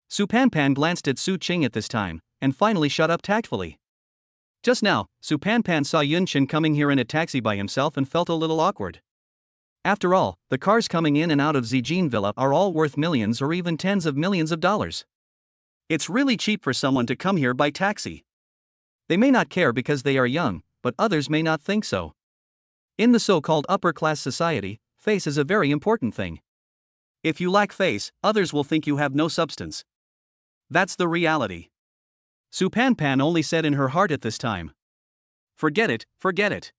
Su Pan glanced at Su Cheng at this time, and finally shut up tactfully. Just now, Su Pan saw Yun Chen coming here in a taxi by himself and felt a little awkward. After all, the cars coming in and out of Zijin Villa are all worth millions or even tens of millions of dollars. It's really cheap for someone to come here by taxi. They may not care because they are young, but others may not think so. In the so-called upper-class society, face is a very important thing. If you lack face, others will think you have no substance. That's the reality. Su Pan only said in her heart at this time, Forget it.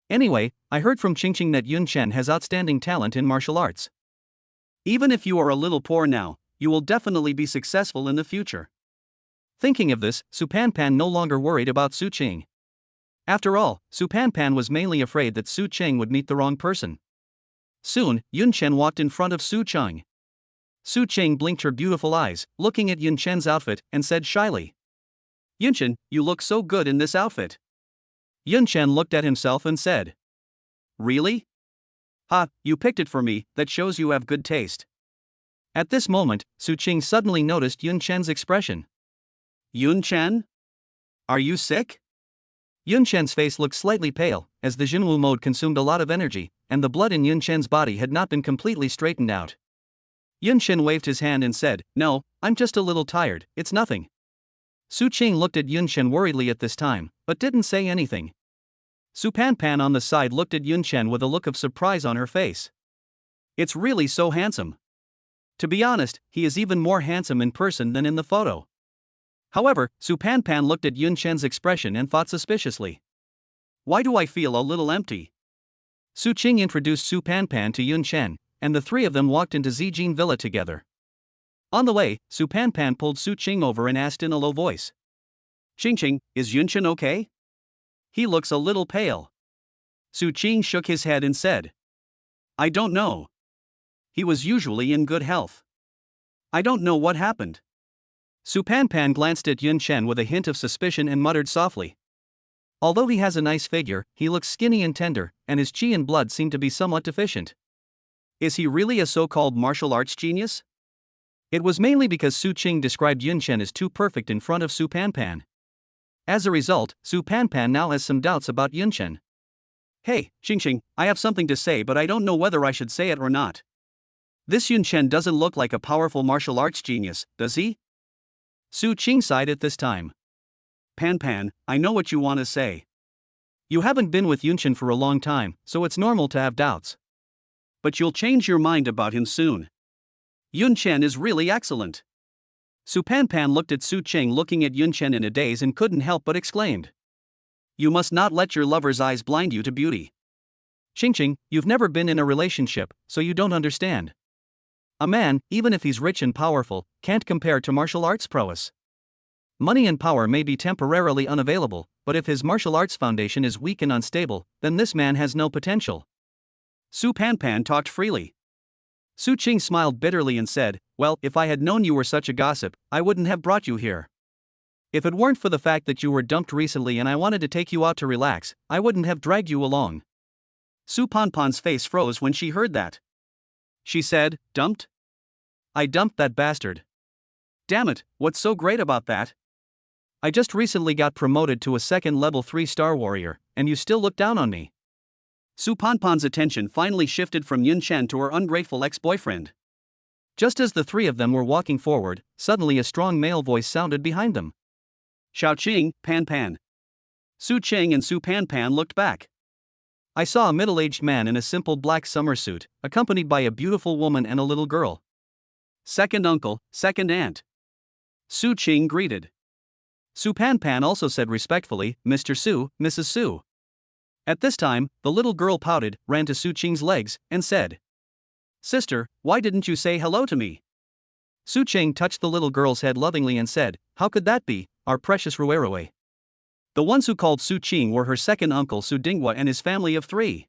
Anyway, I heard from Ching that Yun Chen has outstanding talent in martial arts. Even if you are a little poor now, you will definitely be successful in the future." Thinking of this, Su Pan no longer worried about Su Cheng. After all, Su Pan was mainly afraid that Su Cheng would meet the wrong person. Soon, Yun Chen walked in front of Su Cheng. Su Cheng blinked her beautiful eyes, looking at Yun Chen's outfit, and said shyly, "Yun Chen, you look so good in this outfit." Yun Chen looked at himself and said, "Really? Ha, you picked it for me, that shows you have good taste." At this moment, Su Cheng suddenly noticed Yun Chen's expression. "Yun Chen? Are you sick?" Yun Chen's face looked slightly pale, as the Jinwu mode consumed a lot of energy, and the blood in Yun Chen's body had not been completely straightened out. Yun Chen waved his hand and said, "No, I'm just a little tired, it's nothing." Su Cheng looked at Yun Chen worriedly at this time, but didn't say anything. Su Pan on the side looked at Yun Chen with a look of surprise on her face. "It's really so handsome. To be honest, he is even more handsome in person than in the photo." However, Su Pan looked at Yun Chen's expression and thought suspiciously, "Why do I feel a little empty?" Su Cheng introduced Su Pan to Yun Chen, and the three of them walked into Zijin Villa together. On the way, Su Panpan pulled Su Qing over and asked in a low voice. Qing, is Yunchen okay? He looks a little pale. Su Qing shook his head and said. I don't know. He was usually in good health. I don't know what happened. Su Panpan glanced at Yunchen with a hint of suspicion and muttered softly. Although he has a nice figure, he looks skinny and tender, and his qi and blood seem to be somewhat deficient. Is he really a so-called martial arts genius? It was mainly because Su Qing described Yunchen as too perfect in front of Su Panpan. As a result, Su Panpan now has some doubts about Yunchen. Hey, Qing, I have something to say, but I don't know whether I should say it or not. This Yunchen doesn't look like a powerful martial arts genius, does he? Su Qing sighed at this time. Pan, I know what you want to say. You haven't been with Yunchen for a long time, so it's normal to have doubts. But you'll change your mind about him soon. Yunchen is really excellent. Su Panpan looked at Su Qing looking at Yunchen in a daze and couldn't help but exclaimed. You must not let your lover's eyes blind you to beauty. Qing, you've never been in a relationship, so you don't understand. A man, even if he's rich and powerful, can't compare to martial arts prowess. Money and power may be temporarily unavailable, but if his martial arts foundation is weak and unstable, then this man has no potential. Su Panpan talked freely. Su Qing smiled bitterly and said, well, if I had known you were such a gossip, I wouldn't have brought you here. If it weren't for the fact that you were dumped recently and I wanted to take you out to relax, I wouldn't have dragged you along. Su Panpan's face froze when she heard that. She said, dumped? I dumped that bastard. Damn it, what's so great about that? I just recently got promoted to a second level 3-star warrior, and you still look down on me. Su Panpan's attention finally shifted from Yunchen to her ungrateful ex-boyfriend. Just as the three of them were walking forward, suddenly a strong male voice sounded behind them. Xiao Qing, Pan. Su Qing and Su Panpan looked back. I saw a middle-aged man in a simple black summer suit, accompanied by a beautiful woman and a little girl. Second uncle, second aunt. Su Qing greeted. Su Panpan also said respectfully, Mr. Su, Mrs. Su. At this time, the little girl pouted, ran to Su Qing's legs, and said, Sister, why didn't you say hello to me? Su Qing touched the little girl's head lovingly and said, How could that be, our precious Ruerue? The ones who called Su Qing were her second uncle Su Dingwa and his family of 3.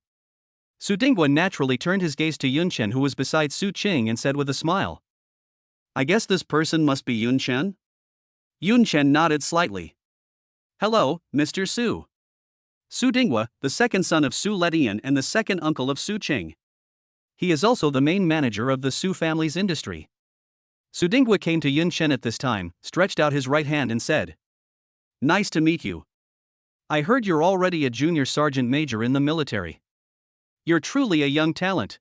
Su Dingwa naturally turned his gaze to Yunchen, who was beside Su Qing, and said with a smile, I guess this person must be Yunchen? Yunchen nodded slightly. Hello, Mr. Su. Su Dingwa, the second son of Su Letian and the second uncle of Su Qing. He is also the main manager of the Su family's industry. Su Dingwa came to Yunchen at this time, stretched out his right hand and said, Nice to meet you. I heard you're already a junior sergeant major in the military. You're truly a young talent.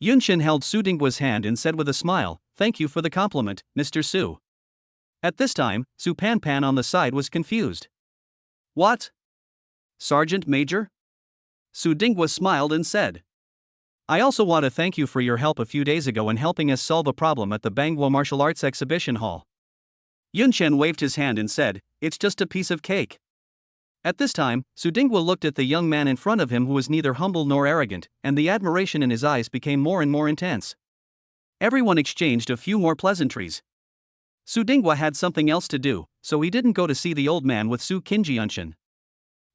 Yunchen held Su Dingwa's hand and said with a smile, Thank you for the compliment, Mr. Su. At this time, Su Panpan on the side was confused. What? Sergeant Major? Su Dingwa smiled and said, I also want to thank you for your help a few days ago in helping us solve a problem at the Bangwo Martial Arts Exhibition Hall. Yunchen waved his hand and said, It's just a piece of cake. At this time, Su Dingwa looked at the young man in front of him, who was neither humble nor arrogant, and the admiration in his eyes became more and more intense. Everyone exchanged a few more pleasantries. Su Dingwa had something else to do, so he didn't go to see the old man with Su Yunchen.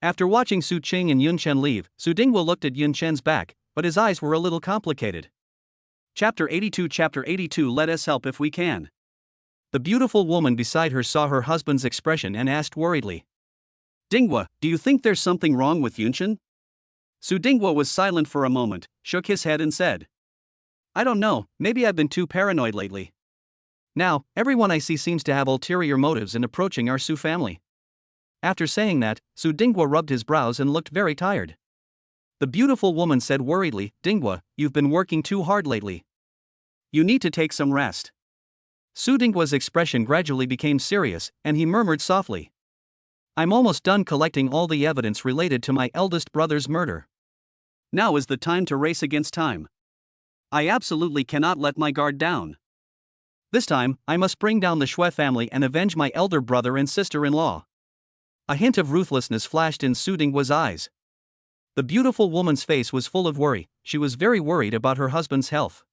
After watching Su Qing and Yunchen leave, Su Dingwa looked at Yunchen's back, but his eyes were a little complicated. Chapter 82 Let us help if we can. The beautiful woman beside her saw her husband's expression and asked worriedly, Dingwa, do you think there's something wrong with Yunchen? Su Dingwa was silent for a moment, shook his head and said, I don't know, maybe I've been too paranoid lately. Now, everyone I see seems to have ulterior motives in approaching our Su family. After saying that, Su Dingwa rubbed his brows and looked very tired. The beautiful woman said worriedly, Dingwa, you've been working too hard lately. You need to take some rest. Su Dingwa's expression gradually became serious, and he murmured softly, I'm almost done collecting all the evidence related to my eldest brother's murder. Now is the time to race against time. I absolutely cannot let my guard down. This time, I must bring down the Shui family and avenge my elder brother and sister-in-law. A hint of ruthlessness flashed in Su Dingwa's eyes. The beautiful woman's face was full of worry. She was very worried about her husband's health.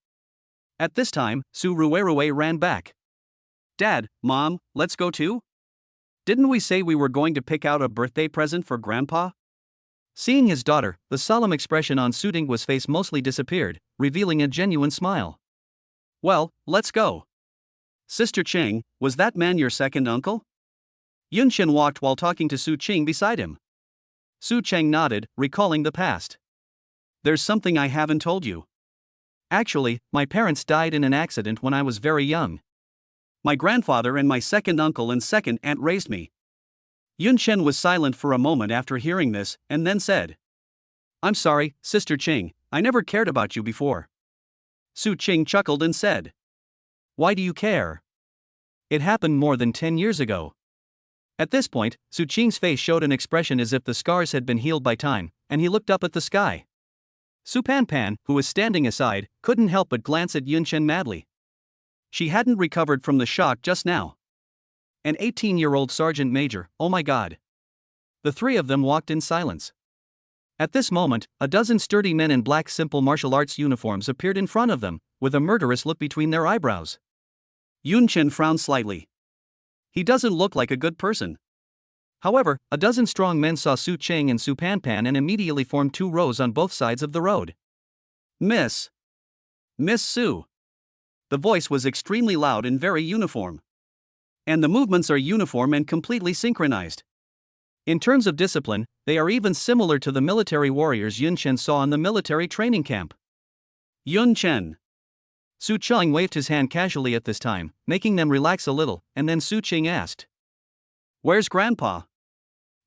At this time, Su Ruerue ran back. Dad, Mom, let's go too? Didn't we say we were going to pick out a birthday present for Grandpa? Seeing his daughter, the solemn expression on Su Dinggua's face mostly disappeared, revealing a genuine smile. Well, let's go. Sister Cheng, was that man your second uncle? Yunchen walked while talking to Su Cheng beside him. Su Cheng nodded, recalling the past. There's something I haven't told you. Actually, my parents died in an accident when I was very young. My grandfather and my second uncle and second aunt raised me. Yunchen was silent for a moment after hearing this, and then said, I'm sorry, Sister Cheng, I never cared about you before. Su Cheng chuckled and said, Why do you care? It happened more than 10 years ago. At this point, Su Cheng's face showed an expression as if the scars had been healed by time, and he looked up at the sky. Su Panpan, who was standing aside, couldn't help but glance at Yunchen madly. She hadn't recovered from the shock just now. An 18-year-old sergeant major, oh my god. The three of them walked in silence. At this moment, a dozen sturdy men in black simple martial arts uniforms appeared in front of them, with a murderous look between their eyebrows. Yunchen frowned slightly. He doesn't look like a good person. However, a dozen strong men saw Su Cheng and Su Panpan and immediately formed two rows on both sides of the road. Miss Su. The voice was extremely loud and very uniform. And the movements are uniform and completely synchronized. In terms of discipline, they are even similar to the military warriors Yunchen saw in the military training camp. Yunchen. Su Cheng waved his hand casually at this time, making them relax a little, and then Su Cheng asked, Where's Grandpa?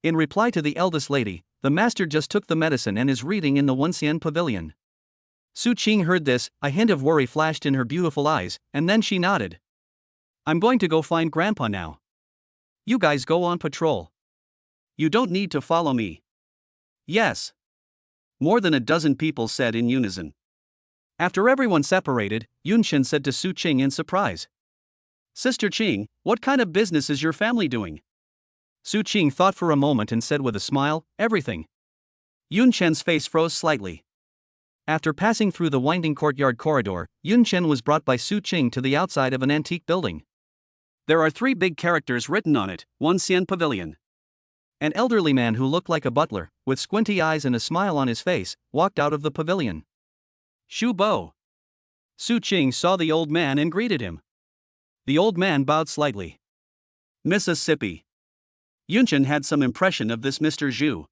In reply to the eldest lady, the master just took the medicine and is reading in the Wuncian pavilion. Su Cheng heard this, a hint of worry flashed in her beautiful eyes, and then she nodded. I'm going to go find Grandpa now. You guys go on patrol. You don't need to follow me. Yes. More than a dozen people said in unison. After everyone separated, Yunchen said to Su Cheng in surprise. Sister Cheng, what kind of business is your family doing? Su Cheng thought for a moment and said with a smile, everything. Yunchen's face froze slightly. After passing through the winding courtyard corridor, Yunchen was brought by Su Cheng to the outside of an antique building. There are 3 big characters written on it, Wuncian Pavilion. An elderly man who looked like a butler, with squinty eyes and a smile on his face, walked out of the pavilion. Shu Bo. Su Cheng saw the old man and greeted him. The old man bowed slightly. Mississippi. Yunchen had some impression of this Mr. Zhu.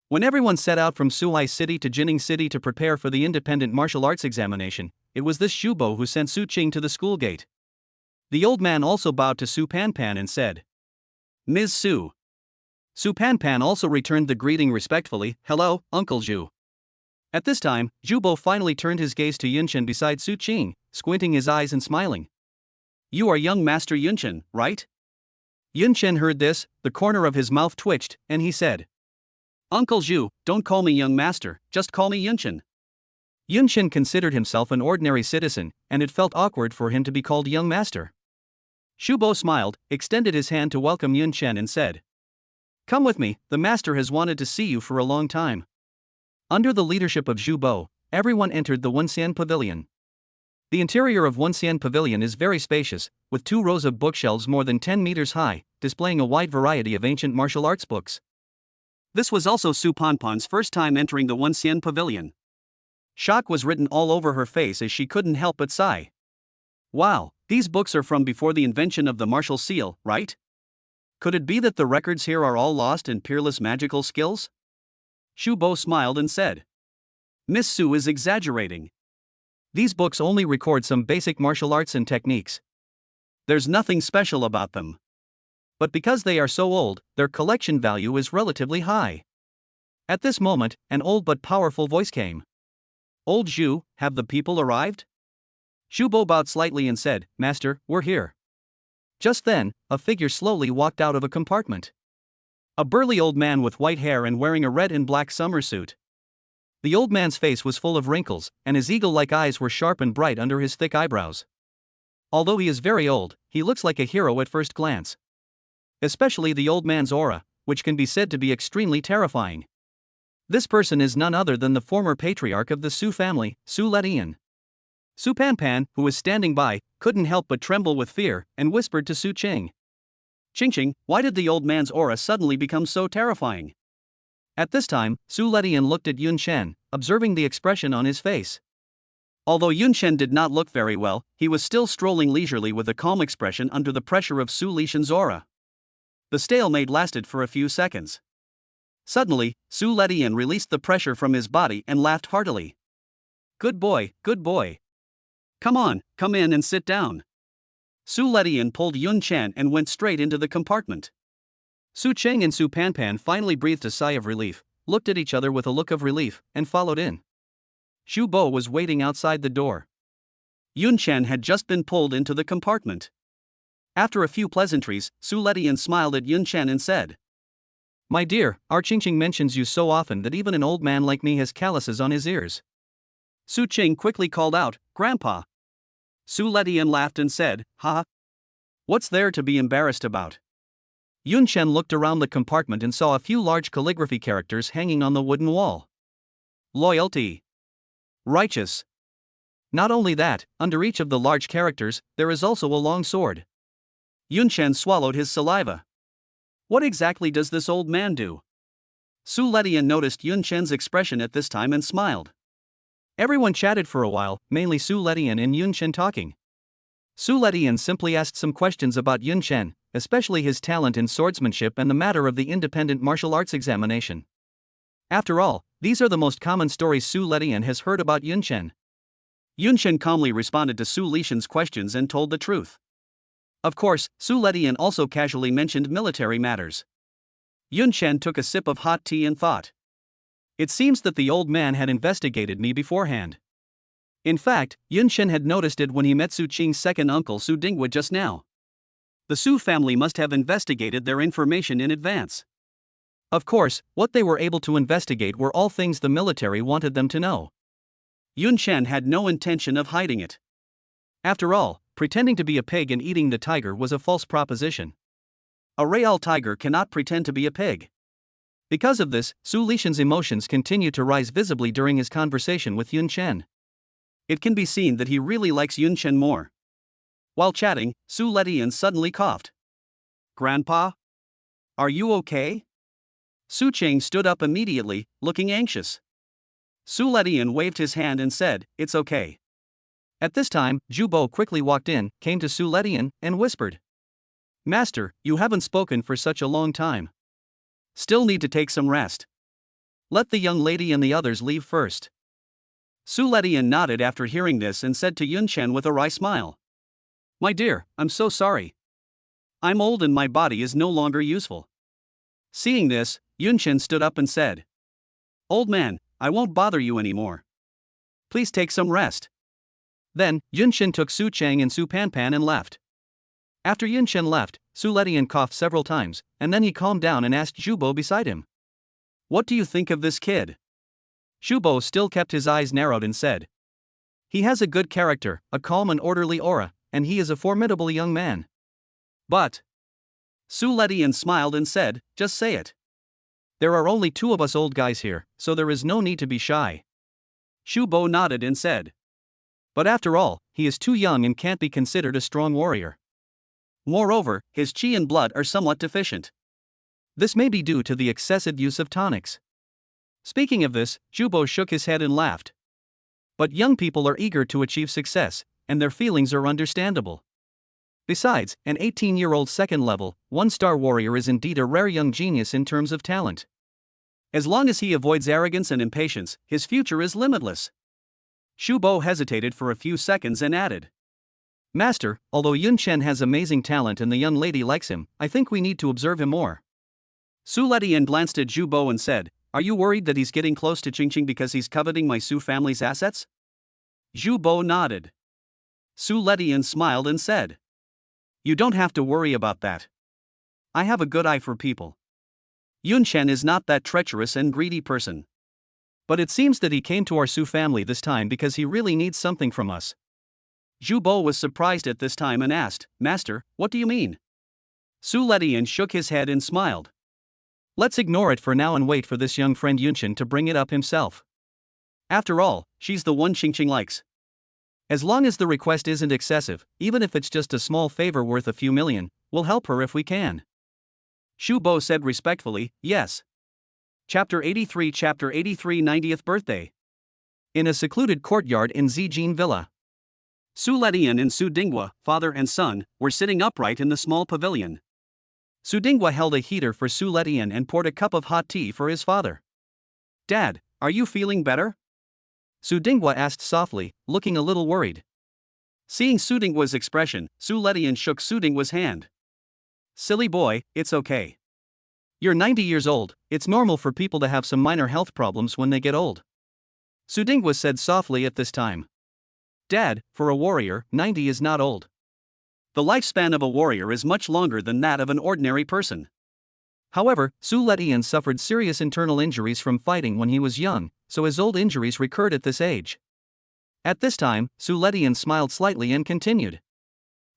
When everyone set out from Suhai City to Jining City to prepare for the independent martial arts examination, it was this Shu Bo who sent Su Cheng to the school gate. The old man also bowed to Su Panpan and said, Ms. Su. Su Panpan also returned the greeting respectfully, Hello, Uncle Zhu. At this time, Zhu Bo finally turned his gaze to Yunchen beside Su Cheng, squinting his eyes and smiling. You are young Master Yunchen, right? Yunchen heard this, the corner of his mouth twitched, and he said, Uncle Zhu, don't call me young master, just call me Yunchen. Yunchen considered himself an ordinary citizen, and it felt awkward for him to be called young master. Shu Bo smiled, extended his hand to welcome Yunchen and said, Come with me, the master has wanted to see you for a long time. Under the leadership of Zhu Bo, everyone entered the Wuncian Pavilion. The interior of Wuncian Pavilion is very spacious, with 2 rows of bookshelves more than 10 meters high, displaying a wide variety of ancient martial arts books. This was also Su Panpan's first time entering the Wuncian Pavilion. Shock was written all over her face as she couldn't help but sigh. Wow, these books are from before the invention of the martial seal, right? Could it be that the records here are all lost in peerless magical skills? Shu Bo smiled and said, Miss Su is exaggerating. These books only record some basic martial arts and techniques. There's nothing special about them. But because they are so old, their collection value is relatively high. At this moment, an old but powerful voice came. Old Zhu, have the people arrived? Shu Bo bowed slightly and said, Master, we're here. Just then, a figure slowly walked out of a compartment. A burly old man with white hair and wearing a red and black summer suit. The old man's face was full of wrinkles, and his eagle-like eyes were sharp and bright under his thick eyebrows. Although he is very old, he looks like a hero at first glance. Especially the old man's aura, which can be said to be extremely terrifying. This person is none other than the former patriarch of the Su family, Su Letian. Su Panpan, who was standing by, couldn't help but tremble with fear, and whispered to Su Qing. Qing, why did the old man's aura suddenly become so terrifying? At this time, Su Letian looked at Yun Shen, observing the expression on his face. Although Yun Shen did not look very well, he was still strolling leisurely with a calm expression under the pressure of Su Lishan's aura. The stalemate lasted for a few seconds. Suddenly, Su Letian released the pressure from his body and laughed heartily. Good boy, good boy. Come on, come in and sit down. Su Letian pulled Yun Chen and went straight into the compartment. Su Qing and Su Panpan finally breathed a sigh of relief, looked at each other with a look of relief, and followed in. Zhu Bo was waiting outside the door. Yun Chen had just been pulled into the compartment. After a few pleasantries, Su Letian smiled at Yun Chen and said, My dear, our Qingqing mentions you so often that even an old man like me has calluses on his ears. Su Qing quickly called out, Grandpa. Su Letian laughed and said, Ha! What's there to be embarrassed about? Yun Chen looked around the compartment and saw a few large calligraphy characters hanging on the wooden wall. Loyalty. Righteous. Not only that, under each of the large characters, there is also a long sword. Yun Chen swallowed his saliva. What exactly does this old man do? Su Letian noticed Yun Chen's expression at this time and smiled. Everyone chatted for a while, mainly Su Letian and Yun Chen talking. Su Letian simply asked some questions about Yun Chen, especially his talent in swordsmanship and the matter of the independent martial arts examination. After all, these are the most common stories Su Letian has heard about Yun Chen. Yun Chen calmly responded to Su Lishan's questions and told the truth. Of course, Su Letian also casually mentioned military matters. Yun Chen took a sip of hot tea and thought. It seems that the old man had investigated me beforehand. In fact, Yun Chen had noticed it when he met Su Qing's second uncle Su Dingwa just now. The Su family must have investigated their information in advance. Of course, what they were able to investigate were all things the military wanted them to know. Yun Chen had no intention of hiding it. After all, pretending to be a pig and eating the tiger was a false proposition. A real tiger cannot pretend to be a pig. Because of this, Su Lishan's emotions continued to rise visibly during his conversation with Yun Chen. It can be seen that he really likes Yun Chen more. While chatting, Su Letian suddenly coughed. Grandpa? Are you okay? Su Qing stood up immediately, looking anxious. Su Letian waved his hand and said, It's okay. At this time, Zhu Bo quickly walked in, came to Su Letian, and whispered. Master, you haven't spoken for such a long time. Still need to take some rest. Let the young lady and the others leave first. Su Letian nodded after hearing this and said to Yun Chen with a wry smile. My dear, I'm so sorry. I'm old and my body is no longer useful. Seeing this, Yun Chen stood up and said. Old man, I won't bother you anymore. Please take some rest. Then, Yun Chen took Su Cheng and Su Panpan and left. After Yun Chen left, Su Letian coughed several times, and then he calmed down and asked Zhu Bo beside him. What do you think of this kid? Zhu Bo still kept his eyes narrowed and said. He has a good character, a calm and orderly aura, and he is a formidable young man. But. Su Letian smiled and said, Just say it. There are only two of us old guys here, so there is no need to be shy. Zhu Bo nodded and said. But after all, he is too young and can't be considered a strong warrior. Moreover, his qi and blood are somewhat deficient. This may be due to the excessive use of tonics. Speaking of this, Zhu Bo shook his head and laughed. But young people are eager to achieve success, and their feelings are understandable. Besides, an 18-year-old second-level, one-star warrior is indeed a rare young genius in terms of talent. As long as he avoids arrogance and impatience, his future is limitless. Zhu Bo hesitated for a few seconds and added. Master, although Yun Chen has amazing talent and the young lady likes him, I think we need to observe him more. Su Letian glanced at Zhu Bo and said, Are you worried that he's getting close to Qingqing because he's coveting my Su family's assets? Zhu Bo nodded. Su Letian smiled and said. You don't have to worry about that. I have a good eye for people. Yun Chen is not that treacherous and greedy person. But it seems that he came to our Su family this time because he really needs something from us. Zhu Bo was surprised at this time and asked, Master, what do you mean? Su Letian shook his head and smiled. Let's ignore it for now and wait for this young friend Yunshin to bring it up himself. After all, she's the one Qingqing likes. As long as the request isn't excessive, even if it's just a small favor worth a few million, we'll help her if we can. Shu Bo said respectfully, yes. Chapter 83 90th birthday. In a secluded courtyard in Zijin Villa, Su Letian and Su Dinghua, father and son, were sitting upright in the small pavilion. Su Dinghua held a heater for Su Letian and poured a cup of hot tea for his father. Dad, are you feeling better? Su Dinghua asked softly, looking a little worried. Seeing Su Dinghua's expression, Su Letian shook Su Dinghua's hand. Silly boy, it's okay. You're 90 years old, it's normal for people to have some minor health problems when they get old. Su Dinghua said softly at this time. Dad, for a warrior, 90 is not old. The lifespan of a warrior is much longer than that of an ordinary person. However, Su Letian suffered serious internal injuries from fighting when he was young, so his old injuries recurred at this age. At this time, Su Letian smiled slightly and continued.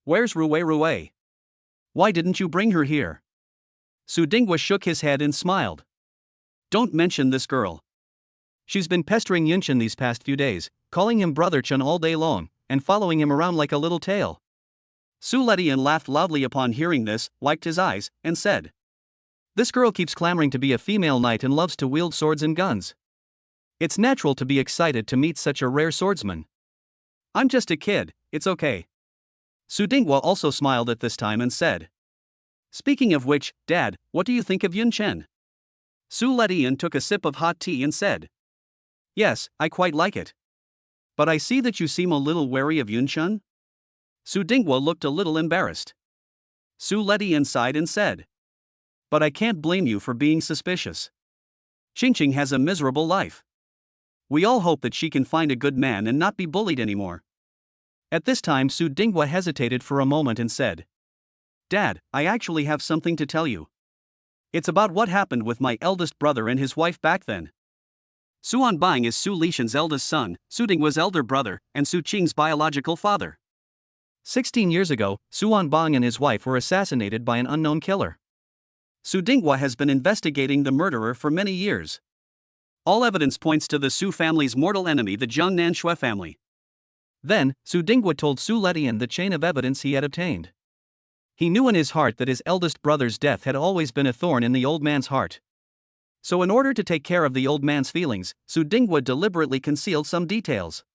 Where's Rue? Why didn't you bring her here? Su Dinghua shook his head and smiled. Don't mention this girl. She's been pestering Yunshin these past few days, calling him Brother Chun all day long, and following him around like a little tail. Su Letian laughed loudly upon hearing this, wiped his eyes, and said. This girl keeps clamoring to be a female knight and loves to wield swords and guns. It's natural to be excited to meet such a rare swordsman. I'm just a kid, it's okay. Su Dinghua also smiled at this time and said. Speaking of which, Dad, what do you think of Yunchen? Su Letian took a sip of hot tea and said. Yes, I quite like it. But I see that you seem a little wary of Yunchen? Su Dinghua looked a little embarrassed. Su Letian sighed and said. But I can't blame you for being suspicious. Qingqing has a miserable life. We all hope that she can find a good man and not be bullied anymore. At this time Su Dinghua hesitated for a moment and said. Dad, I actually have something to tell you. It's about what happened with my eldest brother and his wife back then. Su Anbang is Su Lishan's eldest son, Su Dinghua's elder brother, and Su Qing's biological father. 16 years ago, Su Anbang and his wife were assassinated by an unknown killer. Su Dinghua has been investigating the murderer for many years. All evidence points to the Su family's mortal enemy, the Jiangnan Shui family. Then, Su Dinghua told Su Letian the chain of evidence he had obtained. He knew in his heart that his eldest brother's death had always been a thorn in the old man's heart. So in order to take care of the old man's feelings, Su Dinghua deliberately concealed some details.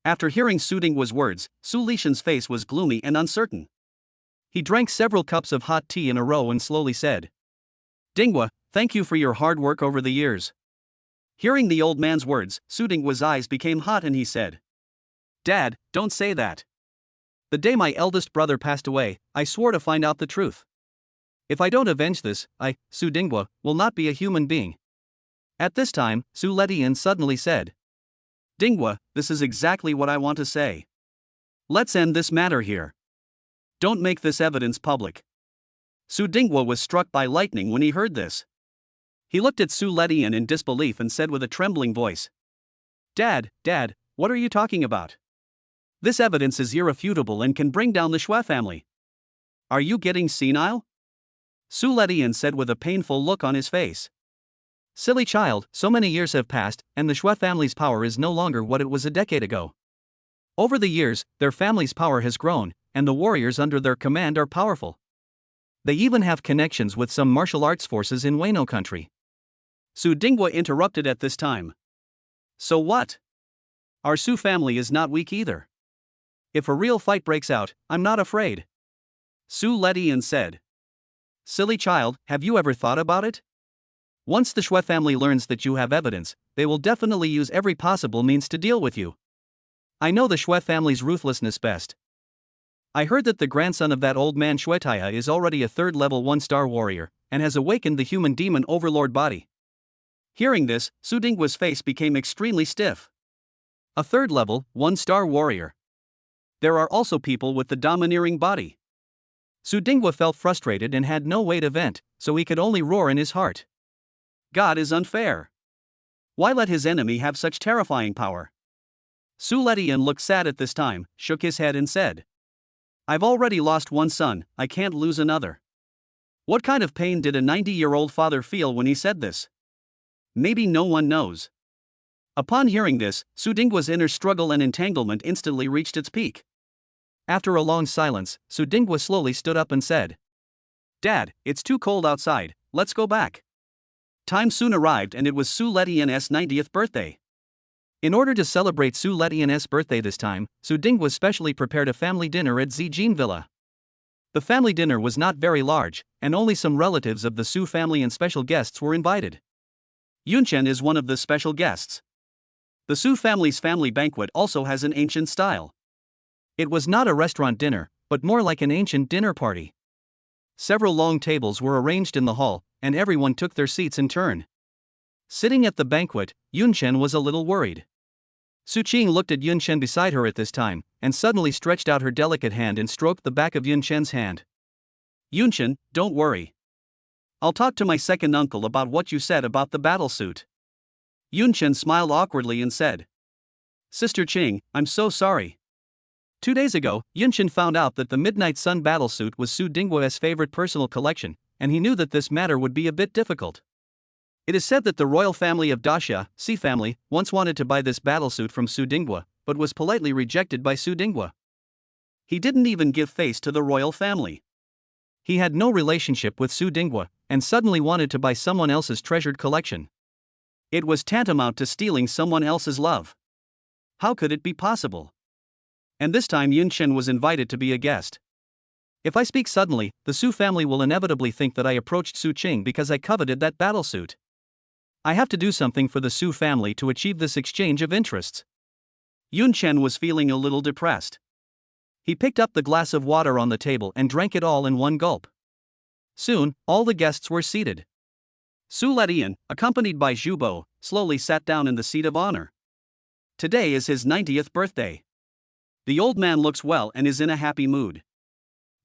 After hearing Su Dinghua's words, Su Lishan's face was gloomy and uncertain. He drank several cups of hot tea in a row and slowly said. Dinghua, thank you for your hard work over the years. Hearing the old man's words, Su Dinghua's eyes became hot and he said. Dad, don't say that. The day my eldest brother passed away, I swore to find out the truth. If I don't avenge this, I, Su Dinghua, will not be a human being. At this time, Su Letian suddenly said. Dinghua, this is exactly what I want to say. Let's end this matter here. Don't make this evidence public. Su Dinghua was struck by lightning when he heard this. He looked at Su Letian in disbelief and said with a trembling voice. Dad, what are you talking about? This evidence is irrefutable and can bring down the Shui family. Are you getting senile? Su Letian said with a painful look on his face. Silly child, so many years have passed, and the Shui family's power is no longer what it was a decade ago. Over the years, their family's power has grown, and the warriors under their command are powerful. They even have connections with some martial arts forces in Wano country. Su Dinghua interrupted at this time. So what? Our Su family is not weak either. If a real fight breaks out, I'm not afraid. Su Letian said. Silly child, have you ever thought about it? Once the Shui family learns that you have evidence, they will definitely use every possible means to deal with you. I know the Shui family's ruthlessness best. I heard that the grandson of that old man Shuetaiya is already a third-level 1-star warrior, and has awakened the human demon overlord body. Hearing this, Su Dinghua's face became extremely stiff. A third-level, 1-star warrior. There are also people with the domineering body. Su Dinghua felt frustrated and had no way to vent, so he could only roar in his heart. God is unfair. Why let his enemy have such terrifying power? Su Letian looked sad at this time, shook his head and said. I've already lost one son, I can't lose another. What kind of pain did a 90-year-old father feel when he said this? Maybe no one knows. Upon hearing this, Su Dinghua's inner struggle and entanglement instantly reached its peak. After a long silence, Su Dinghua slowly stood up and said, "Dad, it's too cold outside, let's go back." Time soon arrived and it was Su Letian's 90th birthday. In order to celebrate Su Letian's birthday this time, Su Dinghua specially prepared a family dinner at Zijin Villa. The family dinner was not very large, and only some relatives of the Su family and special guests were invited. Yunchen is one of the special guests. The Su family's family banquet also has an ancient style. It was not a restaurant dinner, but more like an ancient dinner party. Several long tables were arranged in the hall, and everyone took their seats in turn. Sitting at the banquet, Yunchen was a little worried. Su Qing looked at Yunchen beside her at this time, and suddenly stretched out her delicate hand and stroked the back of Yunchen's hand. "Yunchen, don't worry. I'll talk to my second uncle about what you said about the battlesuit." Yunchen smiled awkwardly and said, "Sister Qing, I'm so sorry." 2 days ago, Yunchen found out that the Midnight Sun battlesuit was Su Dinghua's favorite personal collection, and he knew that this matter would be a bit difficult. It is said that the royal family of Daxia, Si family, once wanted to buy this battlesuit from Su Dinghua, but was politely rejected by Su Dinghua. He didn't even give face to the royal family. He had no relationship with Su Dinghua, and suddenly wanted to buy someone else's treasured collection. It was tantamount to stealing someone else's love. How could it be possible? And this time Yunchen was invited to be a guest. If I speak suddenly, the Su family will inevitably think that I approached Su Qing because I coveted that battlesuit. I have to do something for the Su family to achieve this exchange of interests. Yunchen was feeling a little depressed. He picked up the glass of water on the table and drank it all in one gulp. Soon, all the guests were seated. Su Letian, accompanied by Zhu Bo, slowly sat down in the seat of honor. Today is his 90th birthday. The old man looks well and is in a happy mood.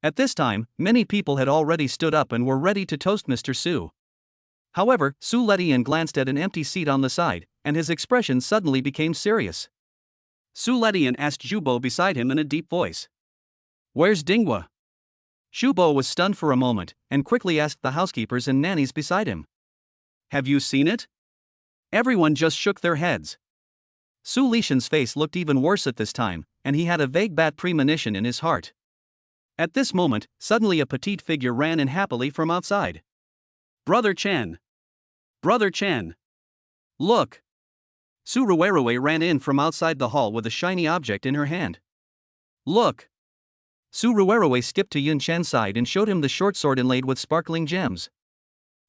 At this time, many people had already stood up and were ready to toast Mr. Su. However, Su Letian glanced at an empty seat on the side, and his expression suddenly became serious. Su Letian asked Zhu Bo beside him in a deep voice, "Where's Dinghua?" Zhu Bo was stunned for a moment, and quickly asked the housekeepers and nannies beside him, "Have you seen it?" Everyone just shook their heads. Su Lishan's face looked even worse at this time, and he had a vague bad premonition in his heart. At this moment, suddenly a petite figure ran in happily from outside. "Brother Chen! Brother Chen! Look!" Su Ruerue ran in from outside the hall with a shiny object in her hand. "Look!" Su Ruerue skipped to Yun Chen's side and showed him the short sword inlaid with sparkling gems.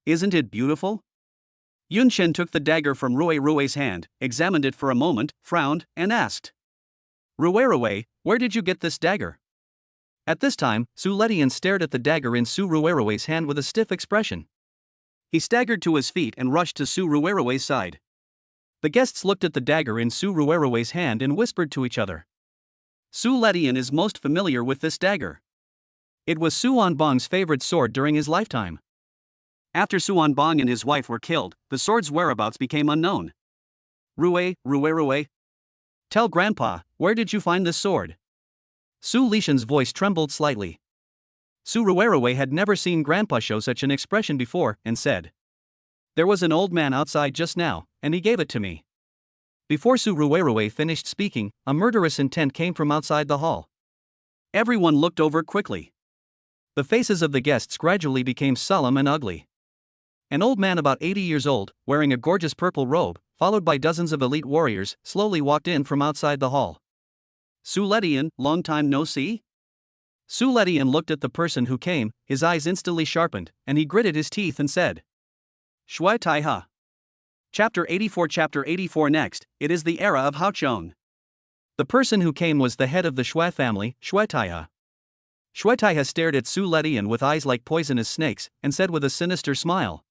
"Isn't it beautiful?" Yun Chen took the dagger from Ruerue's hand, examined it for a moment, frowned, and asked, "Ruerue, where did you get this dagger?" At this time, Su Letian stared at the dagger in Su Ruerue's hand with a stiff expression. He staggered to his feet and rushed to Su Ruerue's side. The guests looked at the dagger in Su Ruerue's hand and whispered to each other. Su Letian is most familiar with this dagger. It was Su Anbong's favorite sword during his lifetime. After Su Anbong and his wife were killed, the sword's whereabouts became unknown. Ruerue. Tell Grandpa, where did you find this sword?" Su Lishan's voice trembled slightly. Su Ruerue had never seen Grandpa show such an expression before, and said, "There was an old man outside just now, and he gave it to me." Before Su Ruerue finished speaking, a murderous intent came from outside the hall. Everyone looked over quickly. The faces of the guests gradually became solemn and ugly. An old man about 80 years old, wearing a gorgeous purple robe, followed by dozens of elite warriors, slowly walked in from outside the hall. "Su Letian, long time no see?" Su Letian looked at the person who came, his eyes instantly sharpened, and he gritted his teeth and said, "Shui Taiha." Chapter 84 Next, it is the era of Haochong. The person who came was the head of the Shui family, Shui Taiha. Shui Taiha stared at Su Letian with eyes like poisonous snakes, and said with a sinister smile,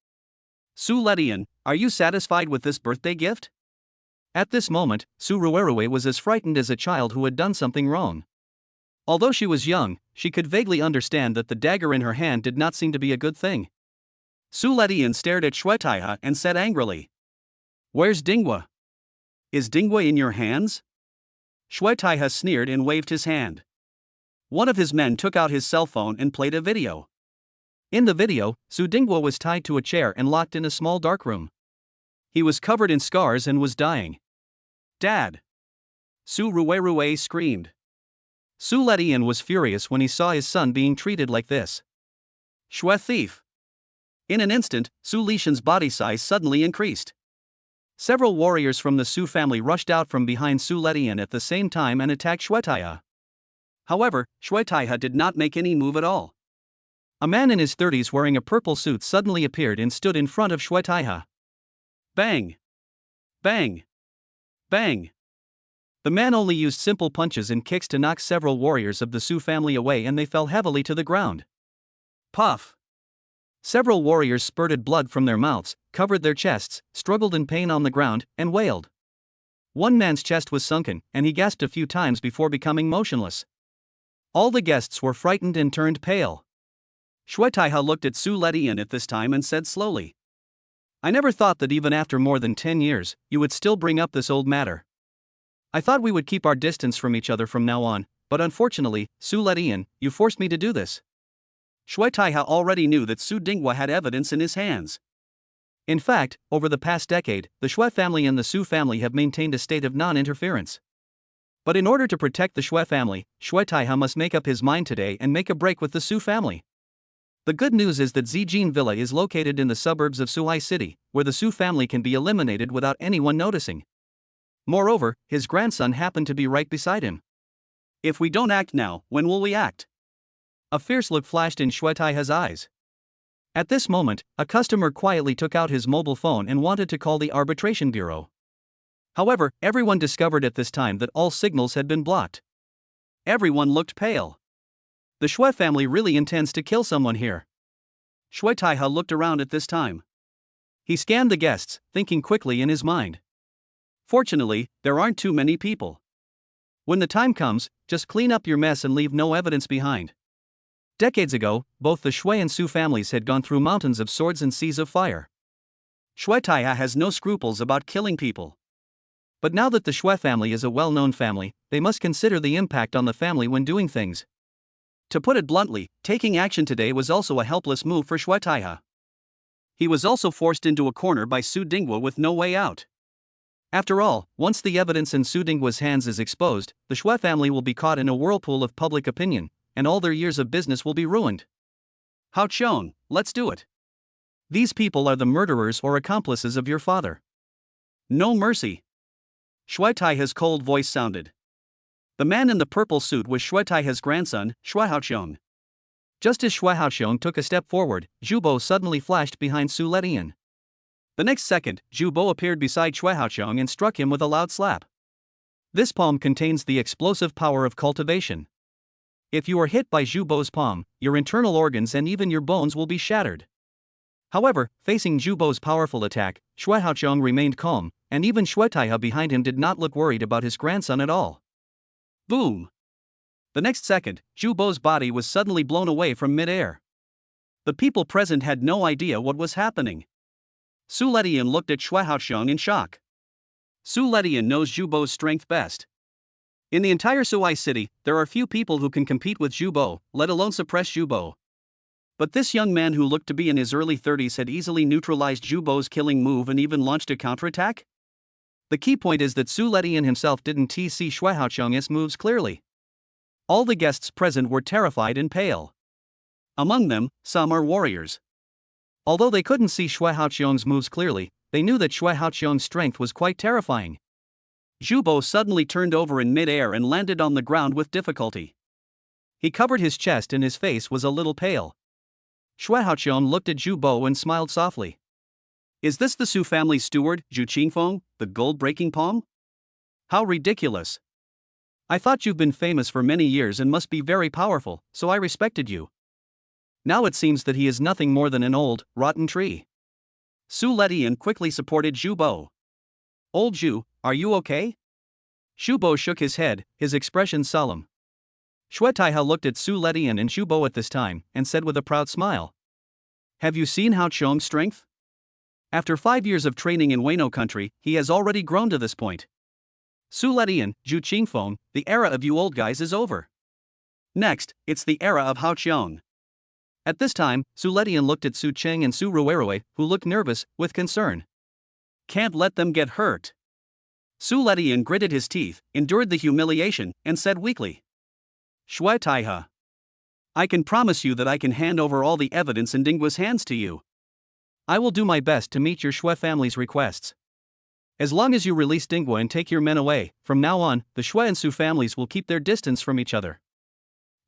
"Su Letian, are you satisfied with this birthday gift?" At this moment, Su Ruerue was as frightened as a child who had done something wrong. Although she was young, she could vaguely understand that the dagger in her hand did not seem to be a good thing. Su Letian stared at Shui Taiha and said angrily, "Where's Dinghua? Is Dinghua in your hands?" Shui Taiha sneered and waved his hand. One of his men took out his cell phone and played a video. In the video, Su Dingguo was tied to a chair and locked in a small dark room. He was covered in scars and was dying. "Dad!" Su Ruerue screamed. Su Letian was furious when he saw his son being treated like this. Shui thief! In an instant, Su Lishan's body size suddenly increased. Several warriors from the Su family rushed out from behind Su Letian at the same time and attacked Shui Taihe. However, Shui Taihe did not make any move at all. A man in his 30s wearing a purple suit suddenly appeared and stood in front of Shui Taihe. Bang! Bang! Bang! The man only used simple punches and kicks to knock several warriors of the Su family away and they fell heavily to the ground. Puff! Several warriors spurted blood from their mouths, covered their chests, struggled in pain on the ground, and wailed. One man's chest was sunken, and he gasped a few times before becoming motionless. All the guests were frightened and turned pale. Shui Taihe looked at Su Letian at this time and said slowly, "I never thought that even after more than 10 years, you would still bring up this old matter. I thought we would keep our distance from each other from now on, but unfortunately, Su Letian, you forced me to do this." Shui Taihe already knew that Su Dingguo had evidence in his hands. In fact, over the past decade, the Shui family and the Su family have maintained a state of non-interference. But in order to protect the Shui family, Shui Taihe must make up his mind today and make a break with the Su family. The good news is that Zijin Villa is located in the suburbs of Suhai City, where the Su family can be eliminated without anyone noticing. Moreover, his grandson happened to be right beside him. If we don't act now, when will we act? A fierce look flashed in Shui Taihe's eyes. At this moment, a customer quietly took out his mobile phone and wanted to call the arbitration bureau. However, everyone discovered at this time that all signals had been blocked. Everyone looked pale. The Shui family really intends to kill someone here. Shui Taihe looked around at this time. He scanned the guests, thinking quickly in his mind. Fortunately, there aren't too many people. When the time comes, just clean up your mess and leave no evidence behind. Decades ago, both the Shui and Su families had gone through mountains of swords and seas of fire. Shui Taihe has no scruples about killing people. But now that the Shui family is a well-known family, they must consider the impact on the family when doing things. To put it bluntly, taking action today was also a helpless move for Shui Taihe. He was also forced into a corner by Su Dingguo with no way out. After all, once the evidence in Su Dingguo's hands is exposed, the Shui family will be caught in a whirlpool of public opinion, and all their years of business will be ruined. Hao Qiong, let's do it. These people are the murderers or accomplices of your father. No mercy. Shui Taihe's cold voice sounded. The man in the purple suit was Shui Taihe's grandson, Shui Haoqiong. Just as Shui Haoqiong took a step forward, Zhu Bo suddenly flashed behind Su Letian. The next second, Zhu Bo appeared beside Shui Haoqiong and struck him with a loud slap. This palm contains the explosive power of cultivation. If you are hit by Zhu Bo's palm, your internal organs and even your bones will be shattered. However, facing Zhu Bo's powerful attack, Shui Haoqiong remained calm, and even Shui Taihe behind him did not look worried about his grandson at all. Boom! The next second, Zhu Bo's body was suddenly blown away from mid-air. The people present had no idea what was happening. Su Letian looked at Shui Haoqiong in shock. Su Letian knows Zhu Bo's strength best. In the entire Suhai city, there are few people who can compete with Zhu Bo, let alone suppress Zhu Bo. But this young man who looked to be in his early 30s had easily neutralized Zhu Bo's killing move and even launched a counterattack? The key point is that Su Letian himself didn't see Shui Haoqiong's moves clearly. All the guests present were terrified and pale. Among them, some are warriors. Although they couldn't see Shui Haoqiong's moves clearly, they knew that Shui Haoqiong's strength was quite terrifying. Zhu Bo suddenly turned over in mid-air and landed on the ground with difficulty. He covered his chest and his face was a little pale. Shui Haoqiong looked at Zhu Bo and smiled softly. Is this the Su family steward, Zhu Qingfeng, the gold-breaking palm? How ridiculous. I thought you've been famous for many years and must be very powerful, so I respected you. Now it seems that he is nothing more than an old, rotten tree. Su Letian quickly supported Zhu Bo. Old Zhu, are you okay? Zhu Bo shook his head, his expression solemn. Shui Taihe looked at Su Letian and Zhu Bo at this time, and said with a proud smile. Have you seen Hao Qiong's strength? After 5 years of training in Wano country, he has already grown to this point. Su Letian, Zhu Qingfeng, the era of you old guys is over. Next, it's the era of Hao Qiong. At this time, Su Letian looked at Su Cheng and Su Ruerue, who looked nervous, with concern. Can't let them get hurt. Su Letian gritted his teeth, endured the humiliation, and said weakly, Shui Taiha. I can promise you that I can hand over all the evidence in Dinggua's hands to you. I will do my best to meet your Shui family's requests. As long as you release Dinggua and take your men away, from now on, the Shui and Su families will keep their distance from each other.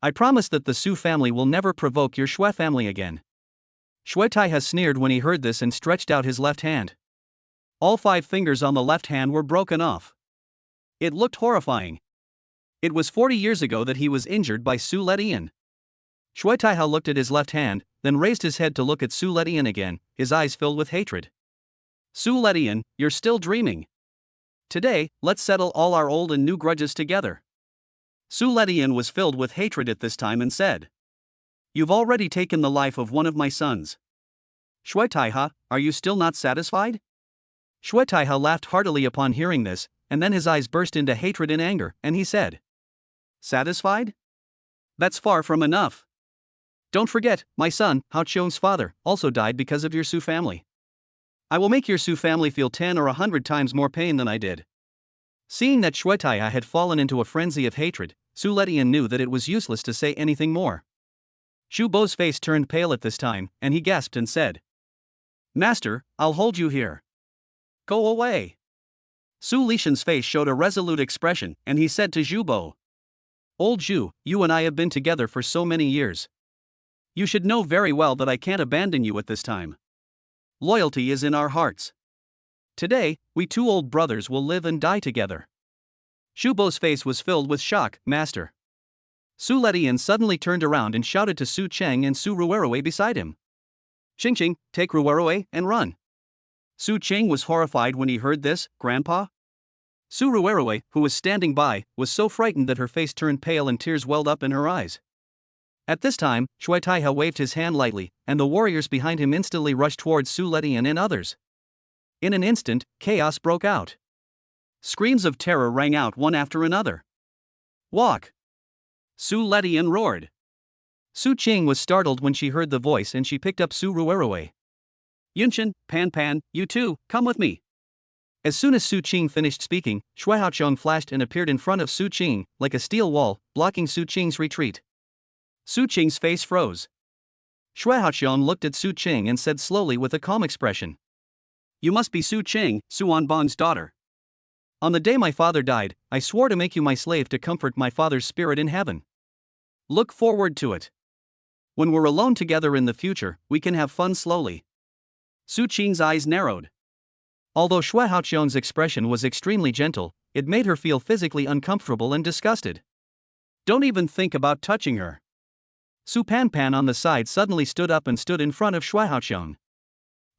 I promise that the Su family will never provoke your Shui family again. Shui Taiha sneered when he heard this and stretched out his left hand. All 5 fingers on the left hand were broken off. It looked horrifying. It was 40 years ago that he was injured by Su Letian. Shui Taiha looked at his left hand, then raised his head to look at Su Letian again, his eyes filled with hatred. Su Letian, you're still dreaming. Today, let's settle all our old and new grudges together. Su Letian was filled with hatred at this time and said, You've already taken the life of one of my sons. Shui Taiha, are you still not satisfied? Shui Taiha laughed heartily upon hearing this, and then his eyes burst into hatred and anger, and he said, Satisfied? That's far from enough. Don't forget, my son, Hao Qiong's father, also died because of your Su family. I will make your Su family feel 10 or 100 times more pain than I did. Seeing that Shui Taiha had fallen into a frenzy of hatred, Su Letian knew that it was useless to say anything more. Zhu Bo's face turned pale at this time, and he gasped and said, Master, I'll hold you here. Go away. Su Lishan's face showed a resolute expression, and he said to Zhu Bo, Old Zhu, you and I have been together for so many years. You should know very well that I can't abandon you at this time. Loyalty is in our hearts. Today, we 2 old brothers will live and die together. Zhu Bo's face was filled with shock, Master. Su Letian suddenly turned around and shouted to Su Cheng and Su Ruerue beside him. Xingqing, take Ruerue and run. Su Cheng was horrified when he heard this, Grandpa. Su Ruerue, who was standing by, was so frightened that her face turned pale and tears welled up in her eyes. At this time, Shui Taiha waved his hand lightly, and the warriors behind him instantly rushed towards Su Letian and others. In an instant, chaos broke out. Screams of terror rang out one after another. Walk! Su Letian roared. Su Qing was startled when she heard the voice and she picked up Su Ruerue. Yunshan, Pan Pan, you too, come with me. As soon as Su Qing finished speaking, Shui Haoqiong flashed and appeared in front of Su Qing, like a steel wall, blocking Su Qing's retreat. Su Qing's face froze. Shui Haoqiong looked at Su Qing and said slowly with a calm expression, You must be Su Qing, Su Anbang's daughter. On the day my father died, I swore to make you my slave to comfort my father's spirit in heaven. Look forward to it. When we're alone together in the future, we can have fun slowly. Su Qing's eyes narrowed. Although Shui Haoqiong's expression was extremely gentle, it made her feel physically uncomfortable and disgusted. Don't even think about touching her. Su Pan Pan on the side suddenly stood up and stood in front of Shui Haoqiong.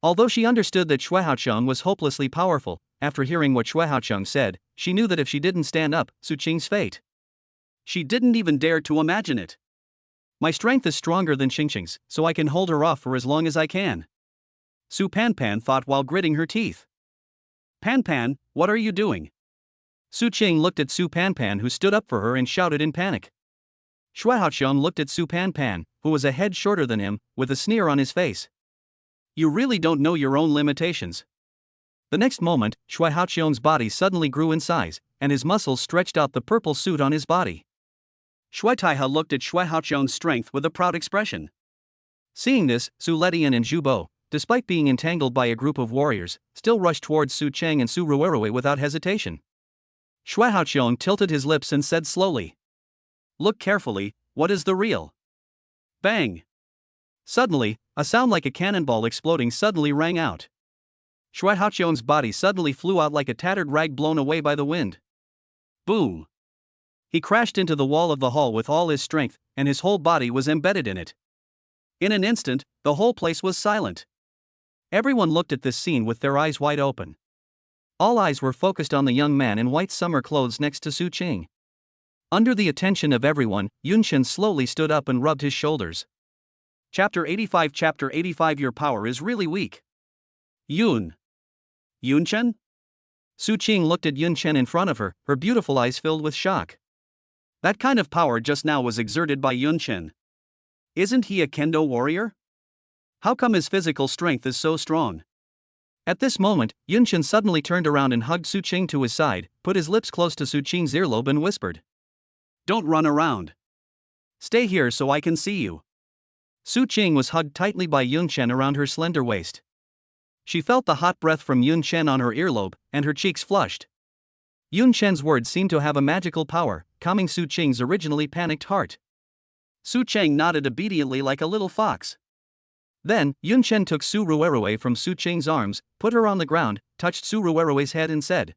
Although she understood that Shui Haoqiong was hopelessly powerful, after hearing what Shui Haoqiong said, she knew that if she didn't stand up, Su Qing's fate. She didn't even dare to imagine it. My strength is stronger than Xingqing's, so I can hold her off for as long as I can. Su Pan Pan thought while gritting her teeth. Pan Pan, what are you doing? Su Qing looked at Su Pan Pan, who stood up for her and shouted in panic. Shui Haoqiong looked at Su Pan Pan, who was a head shorter than him, with a sneer on his face. You really don't know your own limitations. The next moment, Shui Haoqiong's body suddenly grew in size, and his muscles stretched out the purple suit on his body. Shui Taiha looked at Shui Haoqiong's strength with a proud expression. Seeing this, Su Letian and Zhu Bo, despite being entangled by a group of warriors, still rushed towards Su Cheng and Su Ruerue without hesitation. Shui Haoqiong tilted his lips and said slowly, Look carefully, what is the real? Bang! Suddenly, a sound like a cannonball exploding suddenly rang out. Shui Haoqiong's body suddenly flew out like a tattered rag blown away by the wind. Boom! He crashed into the wall of the hall with all his strength, and his whole body was embedded in it. In an instant, the whole place was silent. Everyone looked at this scene with their eyes wide open. All eyes were focused on the young man in white summer clothes next to Su Qing. Under the attention of everyone, Yunshan slowly stood up and rubbed his shoulders. Chapter 85 Chapter 85 Your power is really weak. Yunshan? Su Qing looked at Yunshan in front of her, her beautiful eyes filled with shock. That kind of power just now was exerted by Yunshan. Isn't he a kendo warrior? How come his physical strength is so strong? At this moment, Yunchen suddenly turned around and hugged Su Qing to his side, put his lips close to Su Qing's earlobe and whispered, "Don't run around. Stay here so I can see you." Su Qing was hugged tightly by Yunchen around her slender waist. She felt the hot breath from Yunchen on her earlobe, and her cheeks flushed. Yunchen's words seemed to have a magical power, calming Su Qing's originally panicked heart. Su Qing nodded obediently like a little fox. Then, Yunchen took Su Ruerue from Su Qing's arms, put her on the ground, touched Su Ruerue's head and said,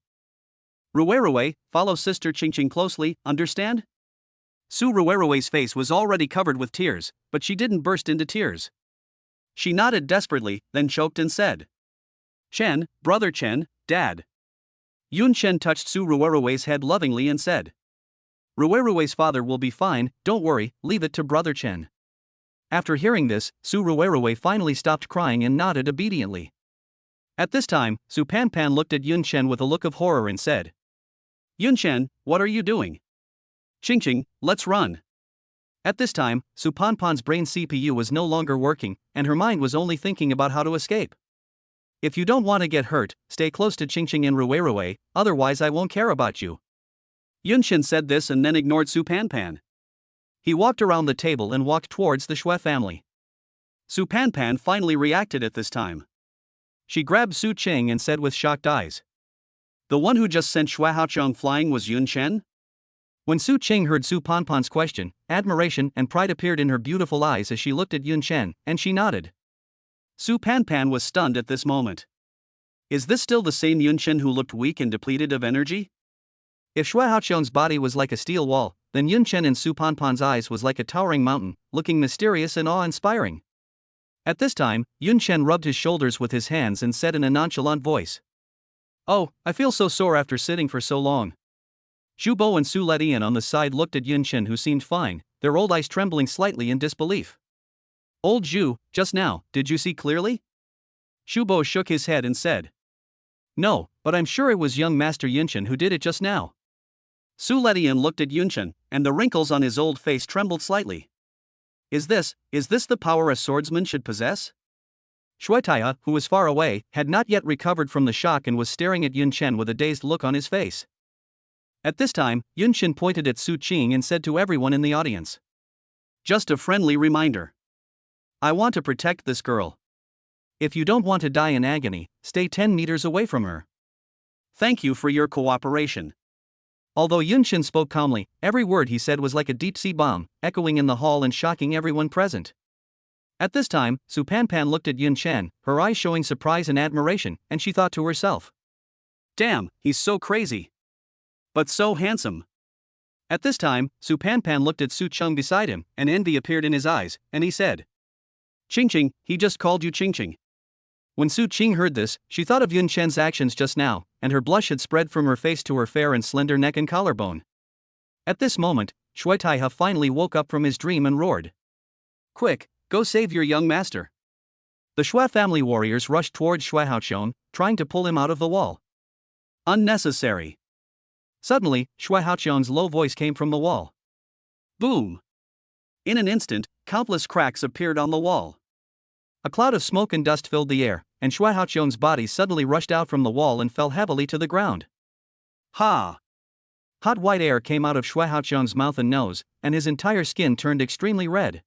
"Ruerue, follow Sister Qingqing closely, understand?" Su Ruerue's face was already covered with tears, but she didn't burst into tears. She nodded desperately, then choked and said, "Chen, brother Chen, dad." Yunchen touched Su Ruerue's head lovingly and said, "Ruerue's father will be fine, don't worry, leave it to brother Chen." After hearing this, Su Ruerue finally stopped crying and nodded obediently. At this time, Su Panpan looked at Yunchen with a look of horror and said, "Yunchen, what are you doing? Qingqing, let's run." At this time, Su Panpan's brain CPU was no longer working, and her mind was only thinking about how to escape. "If you don't want to get hurt, stay close to Qingqing and Ruerue, otherwise I won't care about you." Yunchen said this and then ignored Su Panpan. He walked around the table and walked towards the Shui family. Su Panpan finally reacted at this time. She grabbed Su Qing and said with shocked eyes, "The one who just sent Shui Haoqiang flying was Yunchen?" When Su Qing heard Su Panpan's question, admiration and pride appeared in her beautiful eyes as she looked at Yunchen, and she nodded. Su Panpan was stunned at this moment. Is this still the same Yunchen who looked weak and depleted of energy? If Shui Haoqiang's body was like a steel wall, then Yunchen in Su Panpan's eyes was like a towering mountain, looking mysterious and awe-inspiring. At this time, Yunchen rubbed his shoulders with his hands and said in a nonchalant voice, "Oh, I feel so sore after sitting for so long." Zhu Bo and Su Letian on the side looked at Yunchen, who seemed fine, their old eyes trembling slightly in disbelief. "Old Zhu, just now, did you see clearly?" Zhu Bo shook his head and said, "No, but I'm sure it was young Master Yunchen who did it just now." Su Letian looked at Yunchen, and the wrinkles on his old face trembled slightly. Is this the power a swordsman should possess? Shui Taihe, who was far away, had not yet recovered from the shock and was staring at Yunchen with a dazed look on his face. At this time, Yunchen pointed at Su Qing and said to everyone in the audience, "Just a friendly reminder. I want to protect this girl. If you don't want to die in agony, stay 10 meters away from her. Thank you for your cooperation." Although Yunchen spoke calmly, every word he said was like a deep-sea bomb, echoing in the hall and shocking everyone present. At this time, Su Panpan looked at Yunchen, her eyes showing surprise and admiration, and she thought to herself, "Damn, he's so crazy. But so handsome." At this time, Su Panpan looked at Su Cheng beside him, and envy appeared in his eyes, and he said, "Qingqing, he just called you Qingqing." When Su Qing heard this, she thought of Yunchen's actions just now, and her blush had spread from her face to her fair and slender neck and collarbone. At this moment, Shui Taihe finally woke up from his dream and roared, "Quick, go save your young master." The Shui family warriors rushed towards Shui Haoqiang, trying to pull him out of the wall. Unnecessary. Suddenly, Shui Haoqiang's low voice came from the wall. Boom! In an instant, countless cracks appeared on the wall. A cloud of smoke and dust filled the air, and Shui Haoqiang's body suddenly rushed out from the wall and fell heavily to the ground. Ha! Hot white air came out of Shui Haoqiang's mouth and nose, and his entire skin turned extremely red.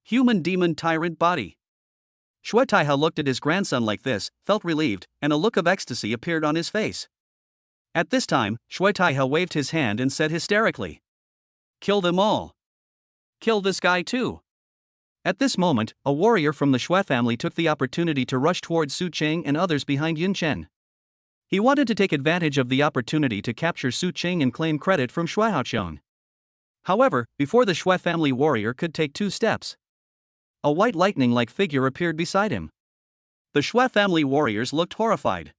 Human demon tyrant body. Shui Taihe looked at his grandson like this, felt relieved, and a look of ecstasy appeared on his face. At this time, Shui Taihe waved his hand and said hysterically, "Kill them all. Kill this guy too." At this moment, a warrior from the Shui family took the opportunity to rush towards Su Qing and others behind Yunchen. He wanted to take advantage of the opportunity to capture Su Qing and claim credit from Shui Haoqiang. However, before the Shui family warrior could take 2 steps, a white lightning-like figure appeared beside him. The Shui family warriors looked horrified.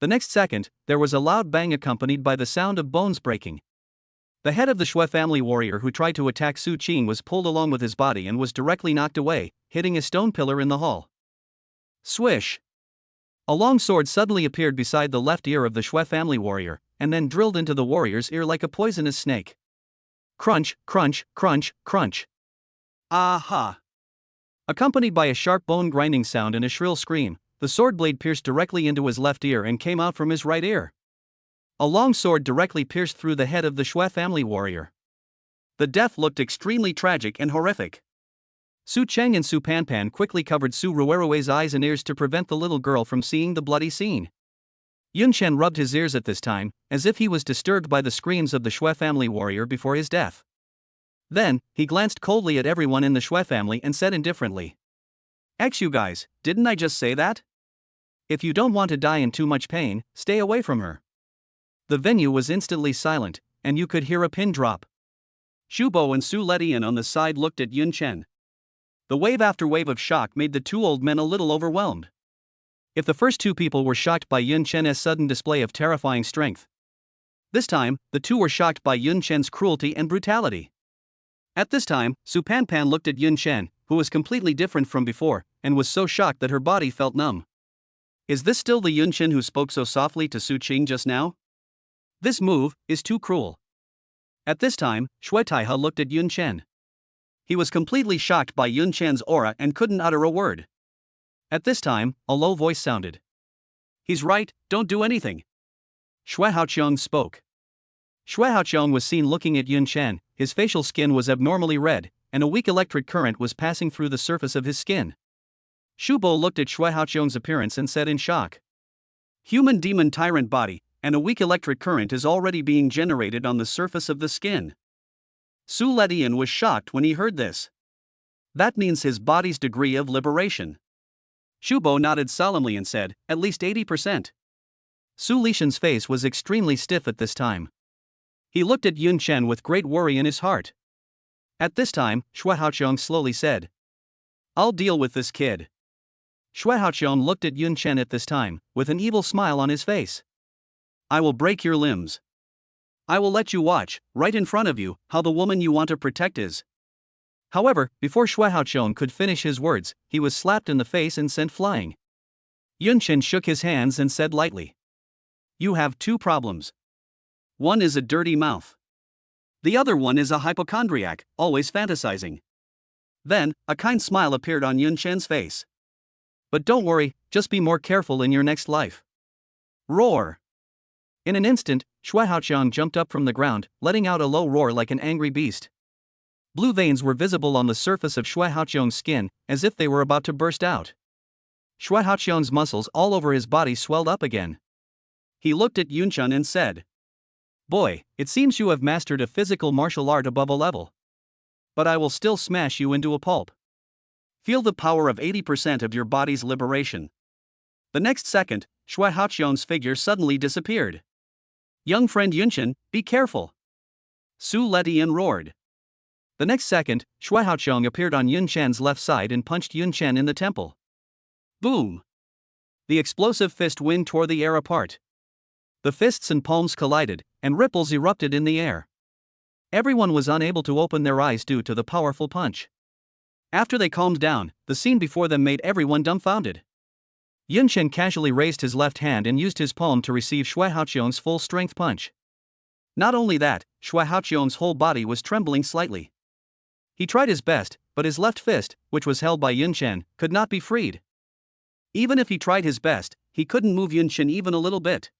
The next second, there was a loud bang accompanied by the sound of bones breaking. The head of the Shui family warrior who tried to attack Su Qing was pulled along with his body and was directly knocked away, hitting a stone pillar in the hall. Swish! A long sword suddenly appeared beside the left ear of the Shui family warrior, and then drilled into the warrior's ear like a poisonous snake. Crunch, crunch, crunch, crunch. Aha! Accompanied by a sharp bone grinding sound and a shrill scream, the sword blade pierced directly into his left ear and came out from his right ear. A long sword directly pierced through the head of the Shui family warrior. The death looked extremely tragic and horrific. Su Cheng and Su Panpan quickly covered Su Ruerue's eyes and ears to prevent the little girl from seeing the bloody scene. Yun Chen rubbed his ears at this time, as if he was disturbed by the screams of the Shui family warrior before his death. Then, he glanced coldly at everyone in the Shui family and said indifferently, "You guys, didn't I just say that? If you don't want to die in too much pain, stay away from her." The venue was instantly silent, and you could hear a pin drop. Shubo and Su Letian on the side looked at Yun Chen. The wave after wave of shock made the two old men a little overwhelmed. If the first two people were shocked by Yun Chen's sudden display of terrifying strength, this time, the two were shocked by Yun Chen's cruelty and brutality. At this time, Su Panpan looked at Yun Chen, who was completely different from before, and was so shocked that her body felt numb. Is this still the Yun Chen who spoke so softly to Su Qing just now? This move is too cruel. At this time, Shui Taihe looked at Yun Chen. He was completely shocked by Yun Chen's aura and couldn't utter a word. At this time, a low voice sounded. "He's right, don't do anything." Shui Haoqiong spoke. Shui Haoqiong was seen looking at Yun Chen. His facial skin was abnormally red, and a weak electric current was passing through the surface of his skin. Shubo looked at Shui Haoqiong's appearance and said in shock, "Human demon tyrant body, and a weak electric current is already being generated on the surface of the skin." Su Letian was shocked when he heard this. That means his body's degree of liberation. Shubo nodded solemnly and said, "At least 80%. Su Lishan's face was extremely stiff at this time. He looked at Yun Chen with great worry in his heart. At this time, Shui Haoqiong slowly said, "I'll deal with this kid." Shui Haoqiong looked at Yun Chen at this time, with an evil smile on his face. "I will break your limbs. I will let you watch, right in front of you, how the woman you want to protect is." However, before Shui Haoqiong could finish his words, he was slapped in the face and sent flying. Yun Chen shook his hands and said lightly, "You have two problems. One is a dirty mouth. The other one is a hypochondriac, always fantasizing." Then, a kind smile appeared on Yun Chen's face. "But don't worry, just be more careful in your next life." Roar! In an instant, Shui Haoqiong jumped up from the ground, letting out a low roar like an angry beast. Blue veins were visible on the surface of Shui Haoqiong's skin, as if they were about to burst out. Shui Haoqiong's muscles all over his body swelled up again. He looked at Yun Chen and said, "Boy, it seems you have mastered a physical martial art above a level. But I will still smash you into a pulp. Feel the power of 80% of your body's liberation." The next second, Shui Haoqiong's figure suddenly disappeared. "Young friend Yun Chen, be careful." Su Letian roared. The next second, Shui Haoqiong appeared on Yun Chen's left side and punched Yun Chen in the temple. Boom! The explosive fist wind tore the air apart. The fists and palms collided, and ripples erupted in the air. Everyone was unable to open their eyes due to the powerful punch. After they calmed down, the scene before them made everyone dumbfounded. Yun Chen casually raised his left hand and used his palm to receive Shui Haoqiong's full-strength punch. Not only that, Shui Haoqiong's whole body was trembling slightly. He tried his best, but his left fist, which was held by Yun Chen, could not be freed. Even if he tried his best, he couldn't move Yun Chen even a little bit.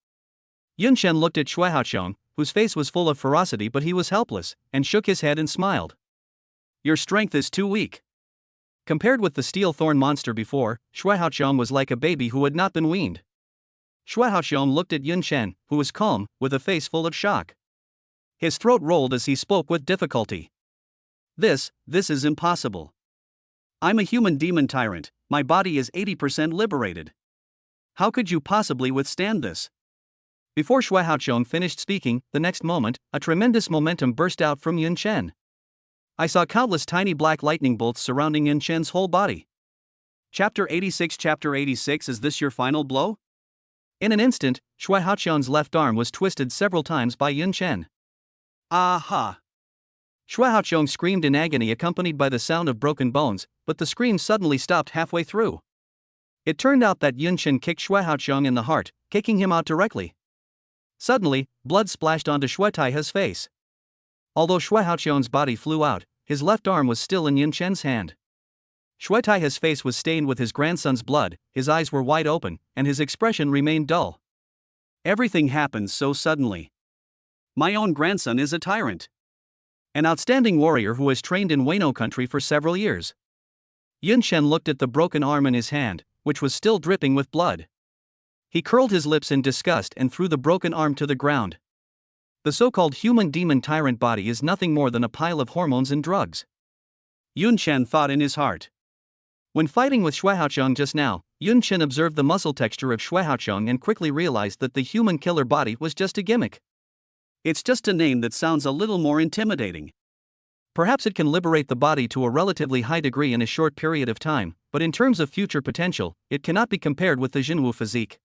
Yun Chen looked at Shui Haoqiong, whose face was full of ferocity but he was helpless, and shook his head and smiled. "Your strength is too weak." Compared with the steel thorn monster before, Shui Haoqiong was like a baby who had not been weaned. Shui Haoqiong looked at Yun Chen, who was calm, with a face full of shock. His throat rolled as he spoke with difficulty. This is impossible. I'm a human demon tyrant, my body is 80% liberated. How could you possibly withstand this?" Before Shui Haoqiong finished speaking, the next moment, a tremendous momentum burst out from Yun Chen. I saw countless tiny black lightning bolts surrounding Yun Chen's whole body. Chapter 86. Chapter 86. Is this your final blow? In an instant, Shui Haoqiong's left arm was twisted several times by Yun Chen. Aha! Shui Haoqiong screamed in agony accompanied by the sound of broken bones, but the scream suddenly stopped halfway through. It turned out that Yun Chen kicked Shui Haoqiong in the heart, kicking him out directly. Suddenly, blood splashed onto Shui Taihe's face. Although Shui Haoqiong's body flew out, his left arm was still in Yun Chen's hand. Shui Taiha's face was stained with his grandson's blood, his eyes were wide open, and his expression remained dull. Everything happened so suddenly. My own grandson is a tyrant. An outstanding warrior who has trained in Wano country for several years. Yun Chen looked at the broken arm in his hand, which was still dripping with blood. He curled his lips in disgust and threw the broken arm to the ground. The so-called human demon tyrant body is nothing more than a pile of hormones and drugs. Yun Chen thought in his heart. When fighting with Shui Haoqiang just now, Yun Chen observed the muscle texture of Shui Haoqiang and quickly realized that the human killer body was just a gimmick. It's just a name that sounds a little more intimidating. Perhaps it can liberate the body to a relatively high degree in a short period of time, but in terms of future potential, it cannot be compared with the Jinwu physique.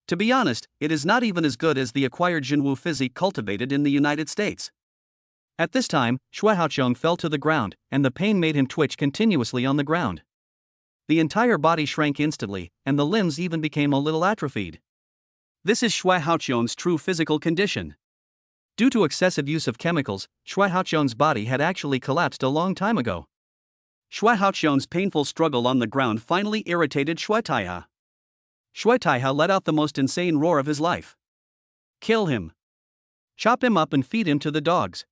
To be honest, it is not even as good as the acquired Jinwu physique cultivated in the United States. At this time, Shui Haoqiang fell to the ground, and the pain made him twitch continuously on the ground. The entire body shrank instantly, and the limbs even became a little atrophied. This is Shui Haoqiang's true physical condition. Due to excessive use of chemicals, Shui Haoqiang's body had actually collapsed a long time ago. Shui Haoqiang's painful struggle on the ground finally irritated Shui Taiha. Shui Taiha let out the most insane roar of his life. Kill him. Chop him up and feed him to the dogs.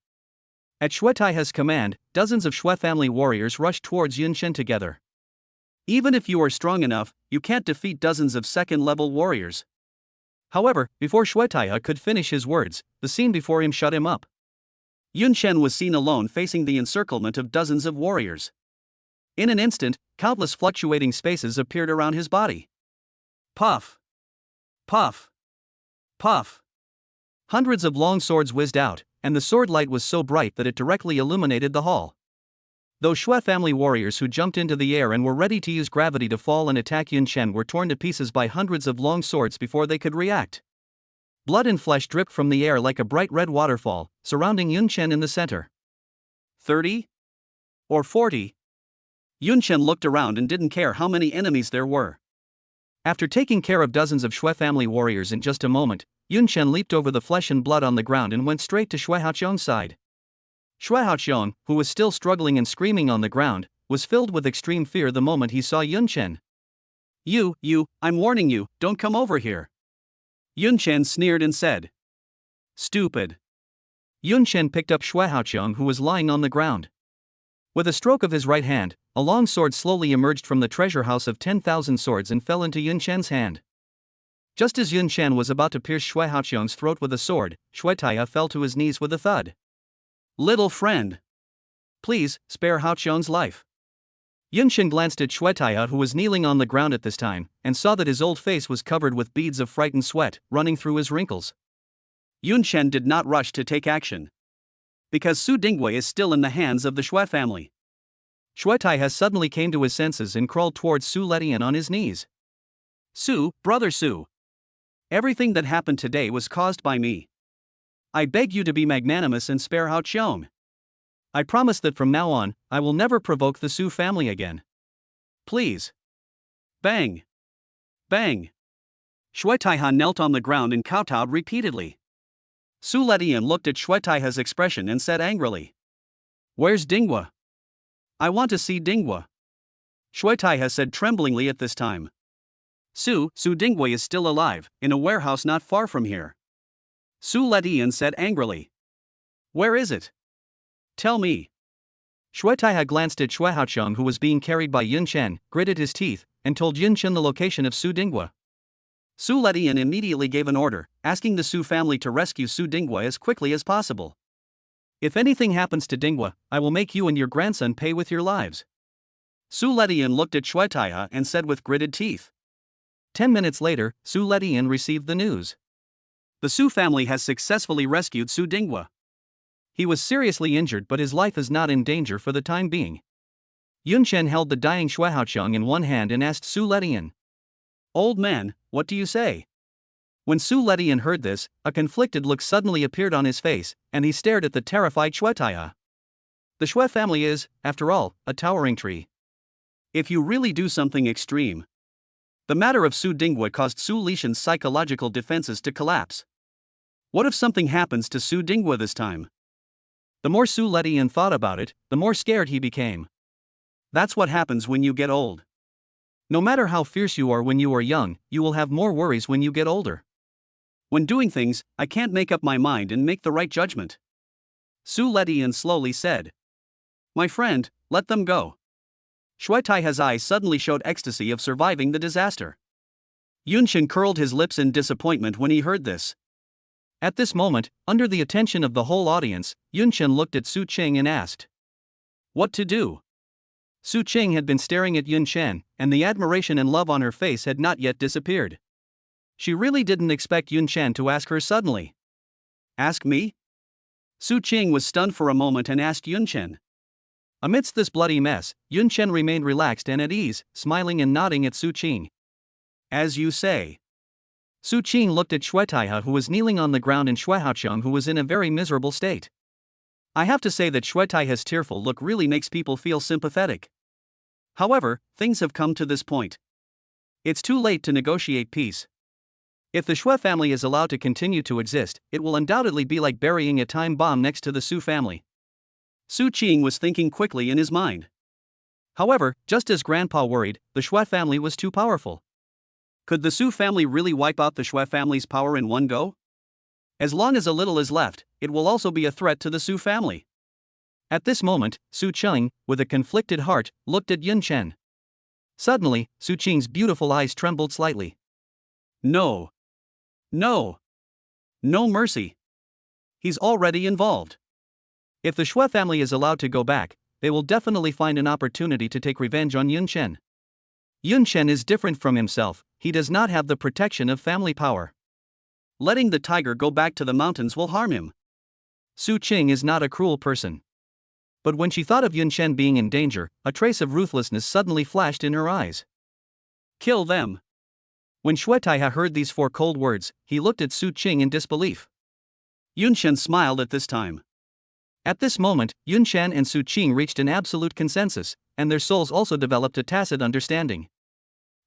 At Shui Taiha's command, dozens of Shui family warriors rushed towards Yun Chen together. Even if you are strong enough, you can't defeat dozens of second-level warriors. However, before Shui Taiha could finish his words, the scene before him shut him up. Yun Chen was seen alone facing the encirclement of dozens of warriors. In an instant, countless fluctuating spaces appeared around his body. Puff! Puff! Puff! Hundreds of long swords whizzed out, and the sword light was so bright that it directly illuminated the hall. Those Shui family warriors who jumped into the air and were ready to use gravity to fall and attack Yun Chen were torn to pieces by hundreds of long swords before they could react. Blood and flesh dripped from the air like a bright red waterfall, surrounding Yun Chen in the center. 30? Or 40? Yun Chen looked around and didn't care how many enemies there were. After taking care of dozens of Shui family warriors in just a moment, Yun Chen leaped over the flesh and blood on the ground and went straight to Shui Haoqiang's side. Shui Haoqiang, who was still struggling and screaming on the ground, was filled with extreme fear the moment he saw Yun Chen. I'm warning you, don't come over here. Yun Chen sneered and said. Stupid. Yun Chen picked up Shui Haoqiang, who was lying on the ground. With a stroke of his right hand, a long sword slowly emerged from the treasure house of 10,000 swords and fell into Yun Chen's hand. Just as Yun Chen was about to pierce Shui Haoqiang's throat with a sword, Shui Taiha fell to his knees with a thud. Little friend. Please, spare Haoqiang's life. Yun Chen glanced at Shui Taiha, who was kneeling on the ground at this time, and saw that his old face was covered with beads of frightened sweat, running through his wrinkles. Yun Chen did not rush to take action. Because Su Dingwei is still in the hands of the Shui family. Shui Taiha suddenly came to his senses and crawled towards Su Letian on his knees. Su, brother Su. Everything that happened today was caused by me. I beg you to be magnanimous and spare Haoqiang. I promise that from now on, I will never provoke the Su family again. Please. Bang! Bang! Shui Taiha knelt on the ground and kowtowed repeatedly. Su Letian looked at Shui Taiha's expression and said angrily. Where's Dingwa? I want to see Dingwa. Shui Taiha said tremblingly at this time. Su Dingwei is still alive, in a warehouse not far from here. Su Letian said angrily. Where is it? Tell me. Shui Taiha glanced at Shui Haoqiang, who was being carried by Yun Chen, gritted his teeth, and told Yun Chen the location of Su Dingwa. Su Letian immediately gave an order, asking the Su family to rescue Su Dingwa as quickly as possible. If anything happens to Dingwa, I will make you and your grandson pay with your lives. Su Letian looked at Shui Taiha and said with gritted teeth. 10 minutes later, Su Letian received the news. The Su family has successfully rescued Su Dingwa. He was seriously injured, but his life is not in danger for the time being. Yun Chen held the dying Shui Haoqiang in one hand and asked Su Letian. Old man, what do you say? When Su Letian heard this, a conflicted look suddenly appeared on his face, and he stared at the terrified Shui Taiha. The Shui family is, after all, a towering tree. If you really do something extreme. The matter of Su Dingwa caused Su Lishan's psychological defenses to collapse. What if something happens to Su Dingwa this time? The more Su Letian thought about it, the more scared he became. That's what happens when you get old. No matter how fierce you are when you are young, you will have more worries when you get older. When doing things, I can't make up my mind and make the right judgment. Su Letian slowly said. My friend, let them go. Shui Taiha's eyes suddenly showed ecstasy of surviving the disaster. Yunshin curled his lips in disappointment when he heard this. At this moment, under the attention of the whole audience, Yunshin looked at Su Qing and asked, what to do? Su Qing had been staring at Yunshin, and the admiration and love on her face had not yet disappeared. She really didn't expect Yunshin to ask her suddenly. Ask me? Su Qing was stunned for a moment and asked Yunshin. Amidst this bloody mess, Yunshin remained relaxed and at ease, smiling and nodding at Su Qing. As you say. Su Qing looked at Shui Taiha, who was kneeling on the ground, and Shui Haoqiang, who was in a very miserable state. I have to say that Shui Taiha's tearful look really makes people feel sympathetic. However, things have come to this point. It's too late to negotiate peace. If the Shui family is allowed to continue to exist, it will undoubtedly be like burying a time bomb next to the Su family. Su Qing was thinking quickly in his mind. However, just as Grandpa worried, the Shui family was too powerful. Could the Su family really wipe out the Shui family's power in one go? As long as a little is left, it will also be a threat to the Su family. At this moment, Su Qing, with a conflicted heart, looked at Yunshin. Suddenly, Su Qing's beautiful eyes trembled slightly. No. No. No mercy. He's already involved. If the Shui family is allowed to go back, they will definitely find an opportunity to take revenge on Yunshin. Yunshin is different from himself, he does not have the protection of family power. Letting the tiger go back to the mountains will harm him. Su Qing is not a cruel person. But when she thought of Yunshin being in danger, a trace of ruthlessness suddenly flashed in her eyes. Kill them. When Shui Taiha heard these 4 cold words, he looked at Su Qing in disbelief. Yunshin smiled at this time. At this moment, Yunshin and Su Qing reached an absolute consensus, and their souls also developed a tacit understanding.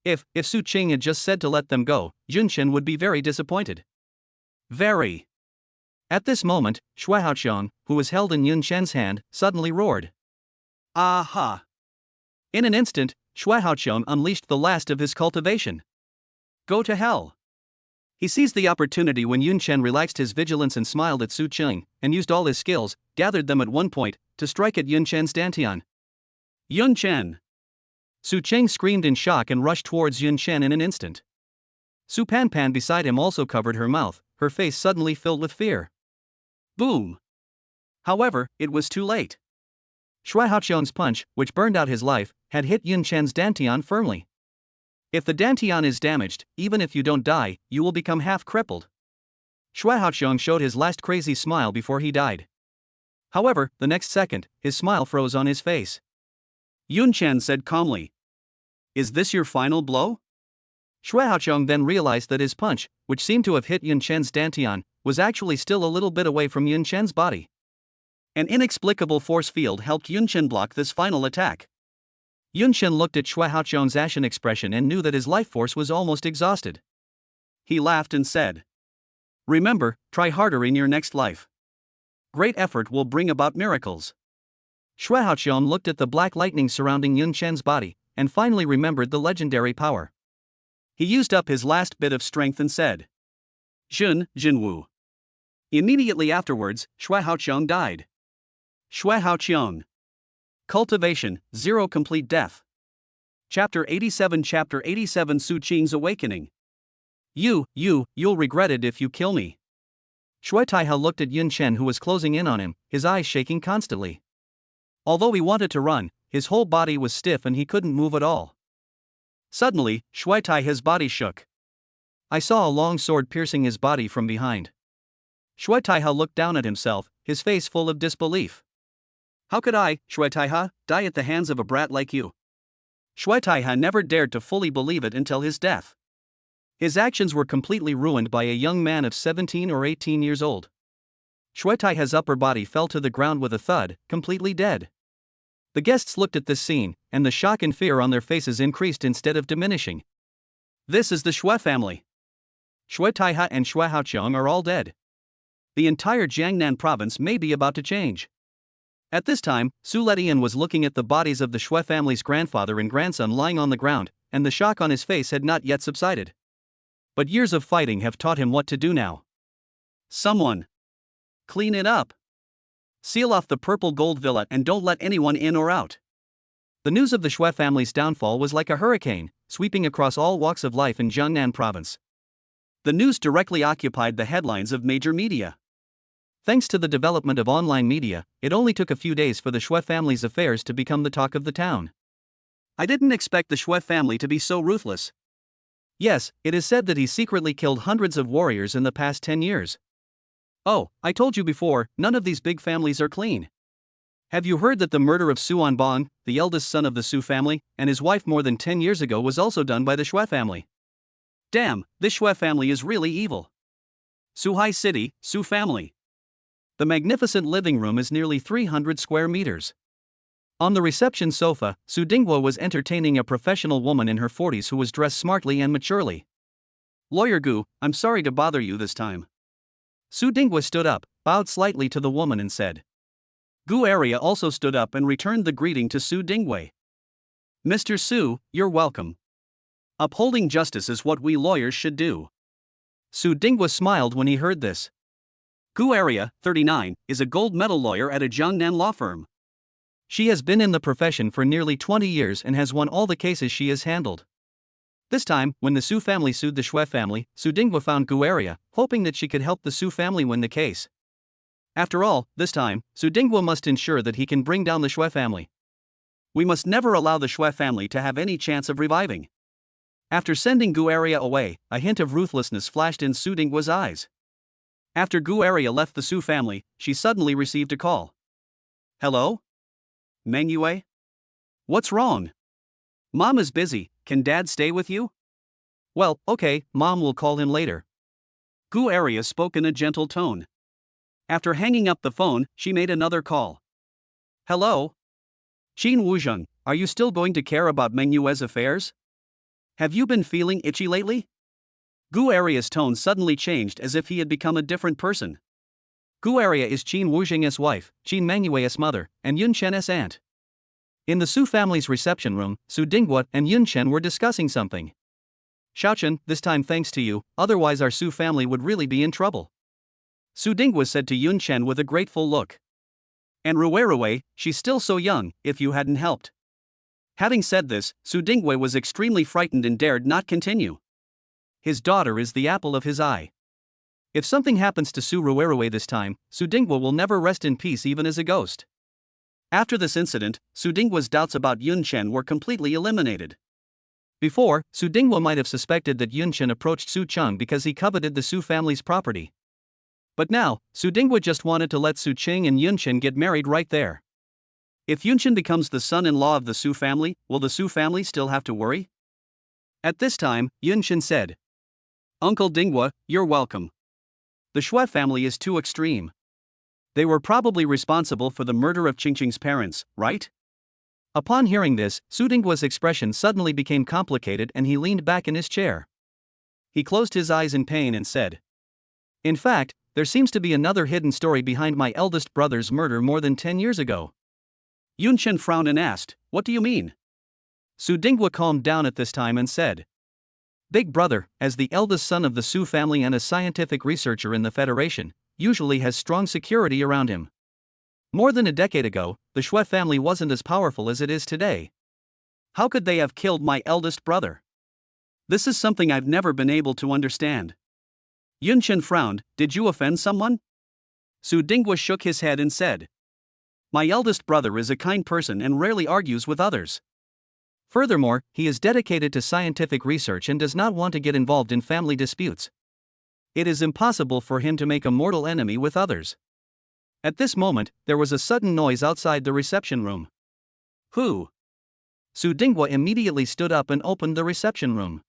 If Su Qing had just said to let them go, Yunshin would be very disappointed. Very. At this moment, Shui Haoqiang, who was held in Yunshin's hand, suddenly roared. Aha! In an instant, Shui Haoqiang unleashed the last of his cultivation. Go to hell! He seized the opportunity when Yunshin relaxed his vigilance and smiled at Su Qing, and used all his skills, gathered them at one point, to strike at Yunshin's dantian. Yunshin! Su Qing screamed in shock and rushed towards Yunshin in an instant. Su Panpan beside him also covered her mouth, her face suddenly filled with fear. Boom! However, it was too late. Shui Haoqiang's punch, which burned out his life, had hit Yunshin's dantian firmly. If the dantian is damaged, even if you don't die, you will become half crippled. Shui Haoqiang showed his last crazy smile before he died. However, the next second, his smile froze on his face. Yunshin said calmly, Is this your final blow? Shui Haoqiang then realized that his punch, which seemed to have hit Yunshin's dantian, was actually still a little bit away from Yunshin's body. An inexplicable force field helped Yunshin block this final attack. Yunshin looked at Shui Haoqiang's ashen expression and knew that his life force was almost exhausted. He laughed and said, Remember, try harder in your next life. Great effort will bring about miracles. Shui Haoqiang looked at the black lightning surrounding Yunshin's body, and finally remembered the legendary power. He used up his last bit of strength and said, Jinwu. Immediately afterwards, Shui Haoqiang died. Shui Haoqiang. Cultivation, 0 Complete Death. Chapter 87 Su Qing's Awakening. You'll regret it if you kill me. Shui Taiha looked at Yunshin, who was closing in on him, his eyes shaking constantly. Although he wanted to run, his whole body was stiff and he couldn't move at all. Suddenly, Shui Taiha's body shook. I saw a long sword piercing his body from behind. Shui Taiha looked down at himself, his face full of disbelief. How could I, Shui Taiha, die at the hands of a brat like you? Shui Taiha never dared to fully believe it until his death. His actions were completely ruined by a young man of 17 or 18 years old. Shui Taiha's upper body fell to the ground with a thud, completely dead. The guests looked at this scene, and the shock and fear on their faces increased instead of diminishing. This is the Shui family. Shui Taiha and Shui Haoqiang are all dead. The entire Jiangnan province may be about to change. At this time, Su Letian was looking at the bodies of the Shui family's grandfather and grandson lying on the ground, and the shock on his face had not yet subsided. But years of fighting have taught him what to do now. Someone. Clean it up. Seal off the purple gold villa and don't let anyone in or out. The news of the Shui family's downfall was like a hurricane, sweeping across all walks of life in Jiangnan province. The news directly occupied the headlines of major media. Thanks to the development of online media, it only took a few days for the Shui family's affairs to become the talk of the town. I didn't expect the Shui family to be so ruthless. Yes, it is said that he secretly killed hundreds of warriors in the past 10 years. Oh, I told you before, none of these big families are clean. Have you heard that the murder of Su Anbong, the eldest son of the Su family, and his wife more than 10 years ago was also done by the Shui family? Damn, this Shui family is really evil. Suhai City, Su family. The magnificent living room is nearly 300 square meters. On the reception sofa, Su Dinghua was entertaining a professional woman in her 40s who was dressed smartly and maturely. Lawyer Gu, I'm sorry to bother you this time. Su Dinghua stood up, bowed slightly to the woman and said. Gu Area also stood up and returned the greeting to Su Dinghua. Mr. Su, you're welcome. Upholding justice is what we lawyers should do. Su Dinghua smiled when he heard this. Gu Area, 39, is a gold medal lawyer at a Jiangnan law firm. She has been in the profession for nearly 20 years and has won all the cases she has handled. This time, when the Su family sued the Shui family, Su Dinghua found Gu Area, hoping that she could help the Su family win the case. After all, this time, Su Dinghua must ensure that he can bring down the Shui family. We must never allow the Shui family to have any chance of reviving. After sending Gu Area away, a hint of ruthlessness flashed in Su Dinghua's eyes. After Gu Area left the Su family, she suddenly received a call. Hello? Meng Yue? What's wrong? Mom is busy, can Dad stay with you? Well, okay, Mom will call him later. Gu Area spoke in a gentle tone. After hanging up the phone, she made another call. Hello? Qin Wuzheng, are you still going to care about Meng Yue's affairs? Have you been feeling itchy lately? Gu Area's tone suddenly changed as if he had become a different person. Gu Area is Qin Wuzheng's wife, Qin Mengyue's mother, and Yun Chen's aunt. In the Su family's reception room, Su Dinghua and Yun Chen were discussing something. Xiaochen, this time thanks to you, otherwise our Su family would really be in trouble. Su Dinghua said to Yun Chen with a grateful look. And Rue, she's still so young, if you hadn't helped. Having said this, Su Dinghua was extremely frightened and dared not continue. His daughter is the apple of his eye. If something happens to Su Rue this time, Su Dinghua will never rest in peace even as a ghost. After this incident, Su Dinghua's doubts about Yun Chen were completely eliminated. Before, Su Dinghua might have suspected that Yun Chen approached Su Cheng because he coveted the Su family's property. But now, Su Dinghua just wanted to let Su Qing and Yun Chen get married right there. If Yun Chen becomes the son-in-law of the Su family, will the Su family still have to worry? At this time, Yun Chen said, Uncle Dinghua, you're welcome. The Shui family is too extreme. They were probably responsible for the murder of Qingqing's parents, right? Upon hearing this, Su Dinghua's expression suddenly became complicated and he leaned back in his chair. He closed his eyes in pain and said, In fact, there seems to be another hidden story behind my eldest brother's murder more than 10 years ago. Yun Chen frowned and asked, What do you mean? Su Dinghua calmed down at this time and said, Big brother, as the eldest son of the Su family and a scientific researcher in the Federation, usually has strong security around him. More than a decade ago, the Shui family wasn't as powerful as it is today. How could they have killed my eldest brother? This is something I've never been able to understand. Yun Chen frowned, Did you offend someone? Su Dinghua shook his head and said, My eldest brother is a kind person and rarely argues with others. Furthermore, he is dedicated to scientific research and does not want to get involved in family disputes. It is impossible for him to make a mortal enemy with others. At this moment, there was a sudden noise outside the reception room. Who? Su Dinghua immediately stood up and opened the reception room.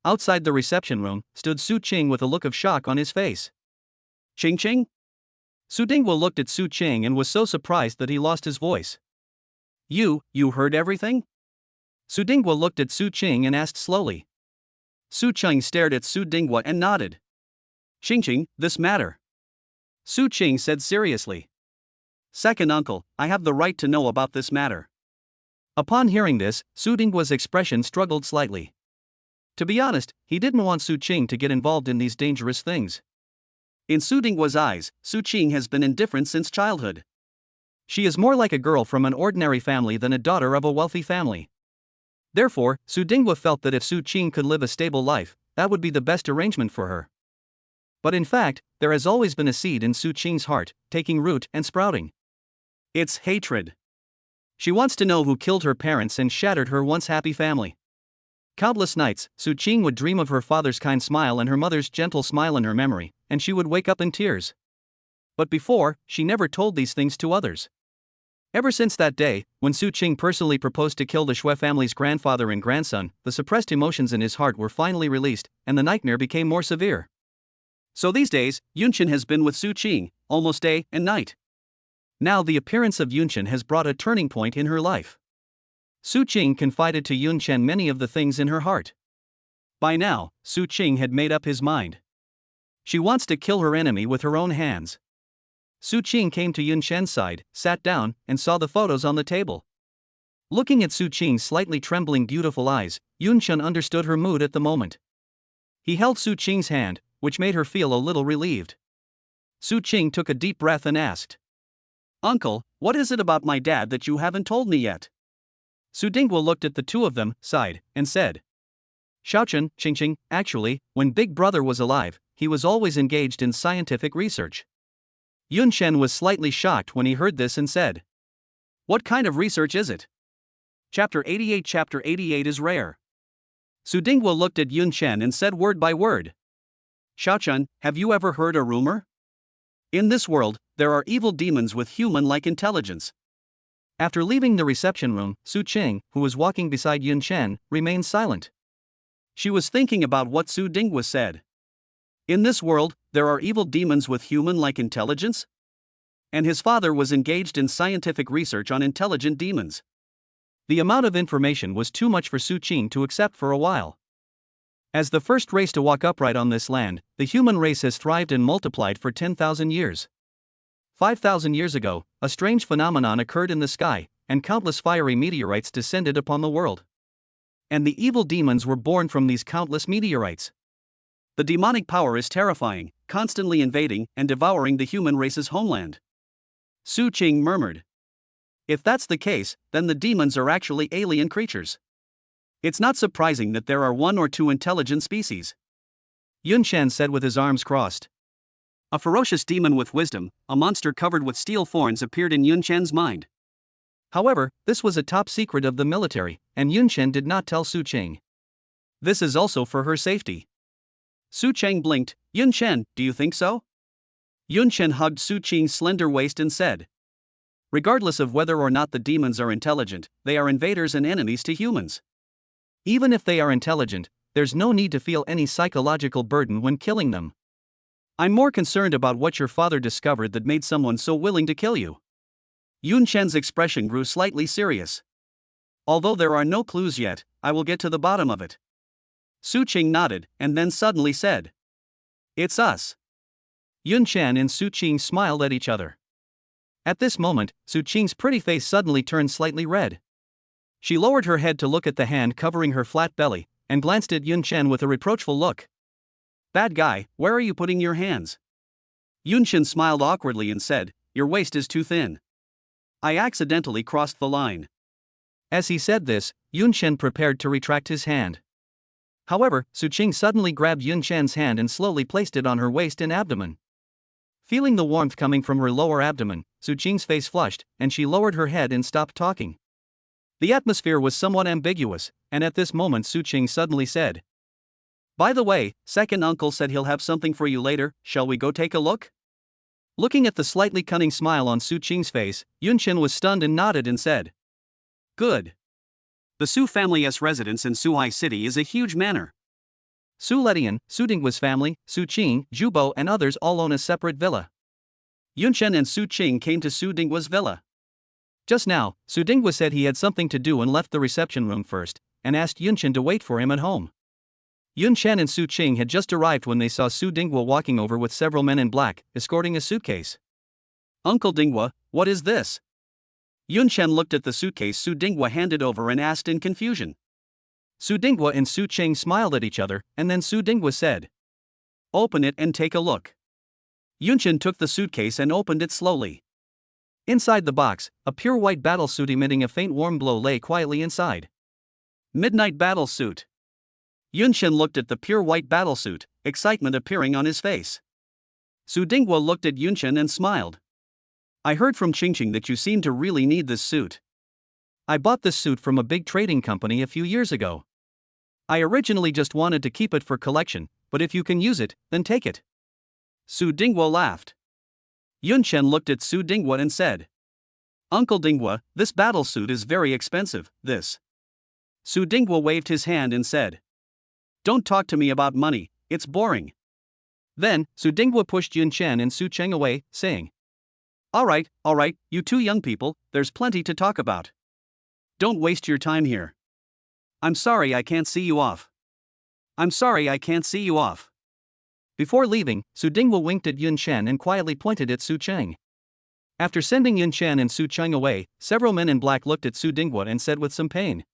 Outside the reception room stood Su Qing with a look of shock on his face. Qing? Su Dinghua looked at Su Qing and was so surprised that he lost his voice. You heard everything? Su Dinghua looked at Su Qing and asked slowly. Su Qing stared at Su Dinghua and nodded. Qing, this matter. Su Qing said seriously. Second uncle, I have the right to know about this matter. Upon hearing this, Su Dinghua's expression struggled slightly. To be honest, he didn't want Su Qing to get involved in these dangerous things. In Su Dinghua's eyes, Su Qing has been indifferent since childhood. She is more like a girl from an ordinary family than a daughter of a wealthy family. Therefore, Su Dinghua felt that if Su Qing could live a stable life, that would be the best arrangement for her. But in fact, there has always been a seed in Su Qing's heart, taking root and sprouting. It's hatred. She wants to know who killed her parents and shattered her once happy family. Countless nights, Su Qing would dream of her father's kind smile and her mother's gentle smile in her memory, and she would wake up in tears. But before, she never told these things to others. Ever since that day, when Su Qing personally proposed to kill the Shui family's grandfather and grandson, the suppressed emotions in his heart were finally released, and the nightmare became more severe. So these days, Yunqian has been with Su Qing, almost day and night. Now the appearance of Yunqian has brought a turning point in her life. Su Qing confided to Yunqian many of the things in her heart. By now, Su Qing had made up his mind. She wants to kill her enemy with her own hands. Su Qing came to Yunqian's side, sat down, and saw the photos on the table. Looking at Su Qing's slightly trembling beautiful eyes, Yunqian understood her mood at the moment. He held Su Qing's hand, which made her feel a little relieved. Su Qing took a deep breath and asked, "Uncle, what is it about my dad that you haven't told me yet?" Su Dinghua looked at the two of them, sighed, and said, "Xiaochen, Qingqing, actually, when Big Brother was alive, he was always engaged in scientific research." Yunqian was slightly shocked when he heard this and said, "What kind of research is it?" Chapter 88 Chapter 88 is rare. Su Dinghua looked at Yunqian and said word by word, "Xiaochen, have you ever heard a rumor? In this world, there are evil demons with human-like intelligence." After leaving the reception room, Su Qing, who was walking beside Yunqian, remained silent. She was thinking about what Su Dinghua said. In this world, there are evil demons with human-like intelligence? And his father was engaged in scientific research on intelligent demons. The amount of information was too much for Su Qing to accept for a while. As the first race to walk upright on this land, the human race has thrived and multiplied for 10,000 years. 5,000 years ago, a strange phenomenon occurred in the sky, and countless fiery meteorites descended upon the world. And the evil demons were born from these countless meteorites. The demonic power is terrifying, constantly invading and devouring the human race's homeland. Su Qing murmured, "If that's the case, then the demons are actually alien creatures. It's not surprising that there are one or two intelligent species." Yunqian said with his arms crossed. A ferocious demon with wisdom, a monster covered with steel thorns, appeared in Yunqian's mind. However, this was a top secret of the military, and Yunqian did not tell Su Qing. This is also for her safety. Su Qing blinked. "Yunqian, do you think so?" Yunqian hugged Su Qing's slender waist and said, "Regardless of whether or not the demons are intelligent, they are invaders and enemies to humans. Even if they are intelligent, there's no need to feel any psychological burden when killing them. I'm more concerned about what your father discovered that made someone so willing to kill you." Yunqian's expression grew slightly serious. "Although there are no clues yet, I will get to the bottom of it." Su Qing nodded, and then suddenly said, "It's us." Yunqian and Su Qing smiled at each other. At this moment, Su Qing's pretty face suddenly turned slightly red. She lowered her head to look at the hand covering her flat belly, and glanced at Yunqian with a reproachful look. "Bad guy, where are you putting your hands?" Yunqian smiled awkwardly and said, "Your waist is too thin. I accidentally crossed the line." As he said this, Yunqian prepared to retract his hand. However, Su Qing suddenly grabbed Yunqian's hand and slowly placed it on her waist and abdomen. Feeling the warmth coming from her lower abdomen, Su Qing's face flushed, and she lowered her head and stopped talking. The atmosphere was somewhat ambiguous, and at this moment Su Qing suddenly said, "By the way, second uncle said he'll have something for you later, shall we go take a look?" Looking at the slightly cunning smile on Su Qing's face, Yunqian was stunned and nodded and said, "Good. The Su family's residence in Suhai City is a huge manor. Su Letian, Su Dinghua's family, Su Qing, Jubo and others all own a separate villa." Yunqian and Su Qing came to Su Dinghua's villa. Just now, Su Dinghua said he had something to do and left the reception room first, and asked Yunqian to wait for him at home. Yunqian and Su Qing had just arrived when they saw Su Dinghua walking over with several men in black, escorting a suitcase. "Uncle Dinghua, What is this? Yun Chen looked at the suitcase Su Dingwa handed over and asked in confusion. Su Dingwa and Su Ching smiled at each other, and then Su Dingwa said, "Open it and take a look." Yun Chen took the suitcase and opened it slowly. Inside the box, a pure white battlesuit emitting a faint warm glow lay quietly inside. Midnight battlesuit. Yun Chen looked at the pure white battlesuit, excitement appearing on his face. Su Dingwa looked at Yun Chen and smiled. "I heard from Qingqing that you seem to really need this suit. I bought this suit from a big trading company a few years ago. I originally just wanted to keep it for collection, but if you can use it, then take it." Su Dingwa laughed. Yun Chen looked at Su Dingwa and said, "Uncle Dingwa, this battlesuit is very expensive, this." Su Dingwa waved his hand and said, "Don't talk to me about money, it's boring." Then, Su Dingwa pushed Yun Chen and Su Cheng away, saying, all right, you two young people, there's plenty to talk about. Don't waste your time here. I'm sorry I can't see you off. Before leaving, Su Dingwa winked at Yun Chen and quietly pointed at Su Cheng. After sending Yun Chen and Su Cheng away, several men in black looked at Su Dingwa and said with some pain,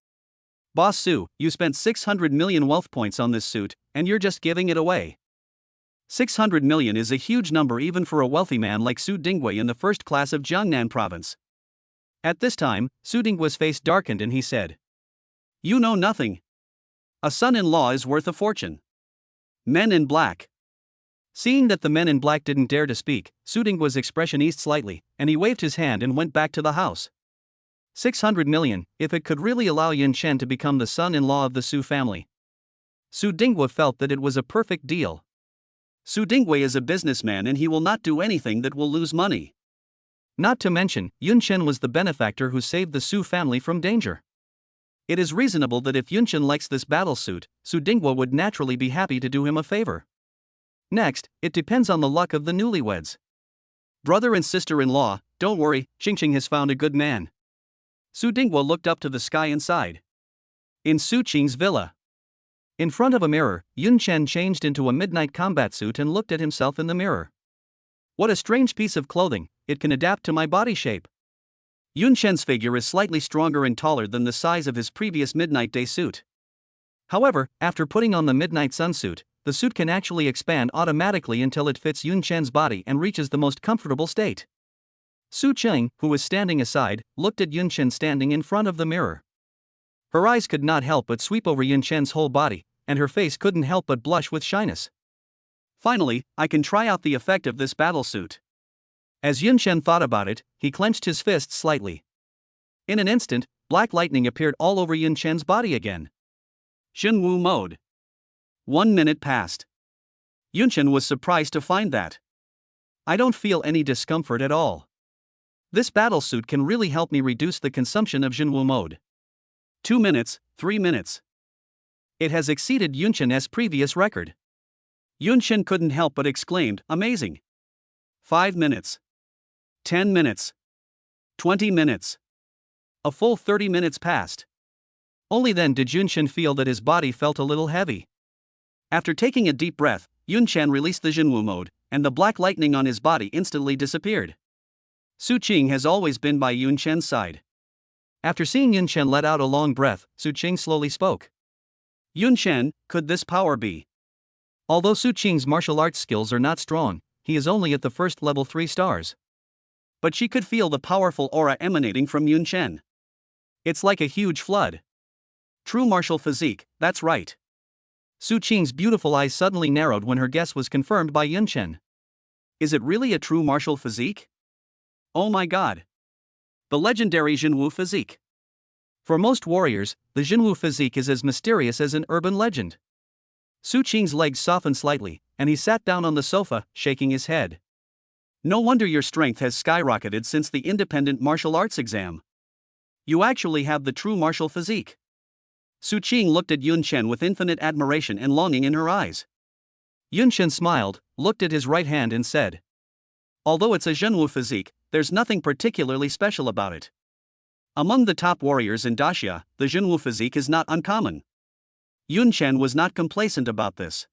"Boss Su, you spent 600 million wealth points on this suit, and you're just giving it away." 600 million is a huge number even for a wealthy man like Su Dingwa in the first class of Jiangnan province. At this time, Su Dingwa's face darkened and he said, "You know nothing. A son-in-law is worth a fortune." Men in black. Seeing that the men in black didn't dare to speak, Su Dingwa's expression eased slightly, and he waved his hand and went back to the house. 600 million, if it could really allow Yun Chen to become the son-in-law of the Su family. Su Dingwa felt that it was a perfect deal. Su Dingwa is a businessman and he will not do anything that will lose money. Not to mention, Yun Chen was the benefactor who saved the Su family from danger. It is reasonable that if Yun Chen likes this battlesuit, Su Dingwa would naturally be happy to do him a favor. Next, it depends on the luck of the newlyweds. Brother and sister-in-law, don't worry, Qingqing has found a good man. Su Dingwa looked up to the sky and sighed. In Su Qing's villa. In front of a mirror, Yun Chen changed into a midnight combat suit and looked at himself in the mirror. What a strange piece of clothing, it can adapt to my body shape. Yun Chen's figure is slightly stronger and taller than the size of his previous midnight day suit. However, after putting on the midnight sun suit, the suit can actually expand automatically until it fits Yun Chen's body and reaches the most comfortable state. Su Cheng, who was standing aside, looked at Yun Chen standing in front of the mirror. Her eyes could not help but sweep over Yun Chen's whole body, and her face couldn't help but blush with shyness. Finally, I can try out the effect of this battlesuit. As Yun Chen thought about it, he clenched his fists slightly. In an instant, black lightning appeared all over Yun Chen's body again. Xinwu mode. 1 minute passed. Yun Chen was surprised to find that. I don't feel any discomfort at all. This battlesuit can really help me reduce the consumption of Xinwu mode. 2 minutes, 3 minutes. It has exceeded Yun Chen's previous record. Yun Chen couldn't help but exclaimed, amazing. 5 minutes. 10 minutes. 20 minutes. A full 30 minutes passed. Only then did Yun Chen feel that his body felt a little heavy. After taking a deep breath, Yun Chen released the Xinwu mode, and the black lightning on his body instantly disappeared. Su Qing has always been by Yun Chen's side. After seeing Yun Chen let out a long breath, Su Qing slowly spoke. Yun Chen, could this power be? Although Su Qing's martial arts skills are not strong, he is only at the first level 3 stars. But she could feel the powerful aura emanating from Yun Chen. It's like a huge flood. True martial physique, that's right. Su Qing's beautiful eyes suddenly narrowed when her guess was confirmed by Yun Chen. Is it really a true martial physique? Oh my god. The legendary Xinwu physique. For most warriors, the Xinwu physique is as mysterious as an urban legend. Su Qing's legs softened slightly, and he sat down on the sofa, shaking his head. No wonder your strength has skyrocketed since the independent martial arts exam. You actually have the true martial physique. Su Qing looked at Yun Chen with infinite admiration and longing in her eyes. Yun Chen smiled, looked at his right hand and said, although it's a Xinwu physique, there's nothing particularly special about it. Among the top warriors in Daxia, the Xinwu physique is not uncommon. Yun Chen was not complacent about this.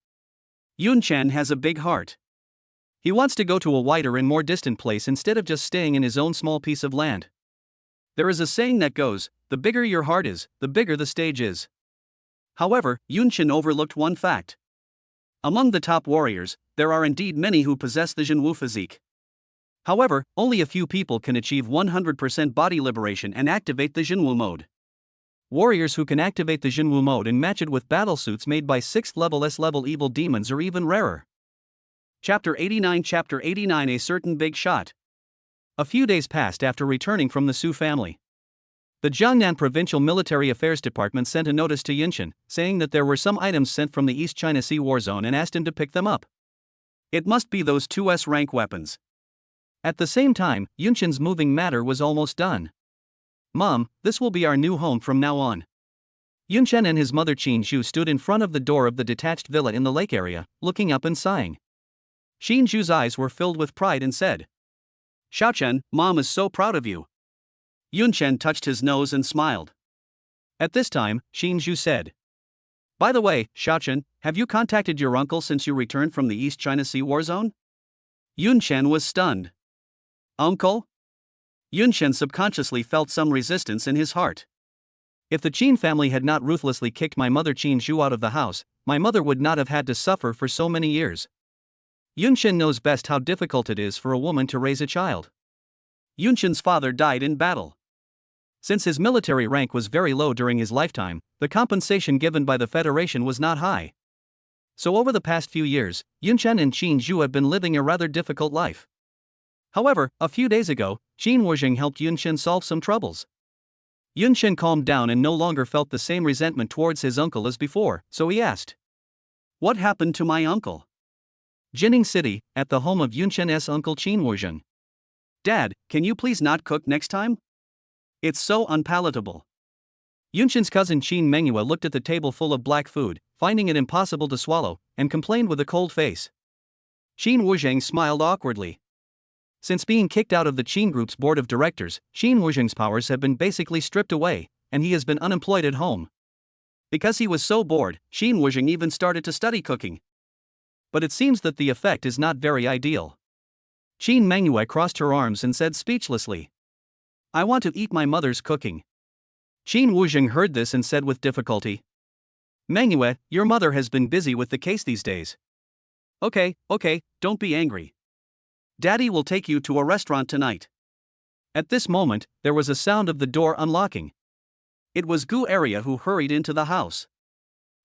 Yun Chen has a big heart. He wants to go to a wider and more distant place instead of just staying in his own small piece of land. There is a saying that goes, the bigger your heart is, the bigger the stage is. However, Yunshin overlooked one fact. Among the top warriors, there are indeed many who possess the Jinwu physique. However, only a few people can achieve 100% body liberation and activate the Jinwu mode. Warriors who can activate the Jinwu mode and match it with battlesuits made by 6th level S-level evil demons are even rarer. Chapter 89 A certain big shot. A few days passed after returning from the Su family. The Jiangnan Provincial Military Affairs Department sent a notice to Yunshin, saying that there were some items sent from the East China Sea war zone and asked him to pick them up. It must be those 2S rank weapons. At the same time, Yunshin's moving matter was almost done. Mom, this will be our new home from now on. Yunshin and his mother Qin Zhu stood in front of the door of the detached villa in the lake area, looking up and sighing. Qin Zhu's eyes were filled with pride and said, Xiaochen, Mom is so proud of you. Yunshin touched his nose and smiled. At this time, Qin Zhu said, By the way, Xiaochen, have you contacted your uncle since you returned from the East China Sea war zone? Yunshin was stunned. Uncle? Yunshin subconsciously felt some resistance in his heart. If the Qin family had not ruthlessly kicked my mother Qin Zhu out of the house, my mother would not have had to suffer for so many years. Yunshin knows best how difficult it is for a woman to raise a child. Yunshin's father died in battle. Since his military rank was very low during his lifetime, the compensation given by the Federation was not high. So over the past few years, Yunshin and Qin Zhu have been living a rather difficult life. However, a few days ago, Qin Wuzheng helped Yunshin solve some troubles. Yunshin calmed down and no longer felt the same resentment towards his uncle as before, so he asked, What happened to my uncle? Jining City, at the home of Yunshin's uncle Qin Wuzheng. Dad, can you please not cook next time? It's so unpalatable. Yunshin's cousin Qin Mengyue looked at the table full of black food, finding it impossible to swallow, and complained with a cold face. Qin Wuzheng smiled awkwardly. Since being kicked out of the Qin Group's board of directors, Qin Wuzheng's powers have been basically stripped away, and he has been unemployed at home. Because he was so bored, Qin Wuzheng even started to study cooking. But it seems that the effect is not very ideal. Qin Mengyue crossed her arms and said speechlessly, I want to eat my mother's cooking. Qin Wuzheng heard this and said with difficulty, Mengyue, your mother has been busy with the case these days. Okay, don't be angry. Daddy will take you to a restaurant tonight. At this moment, there was a sound of the door unlocking. It was Gu Area who hurried into the house.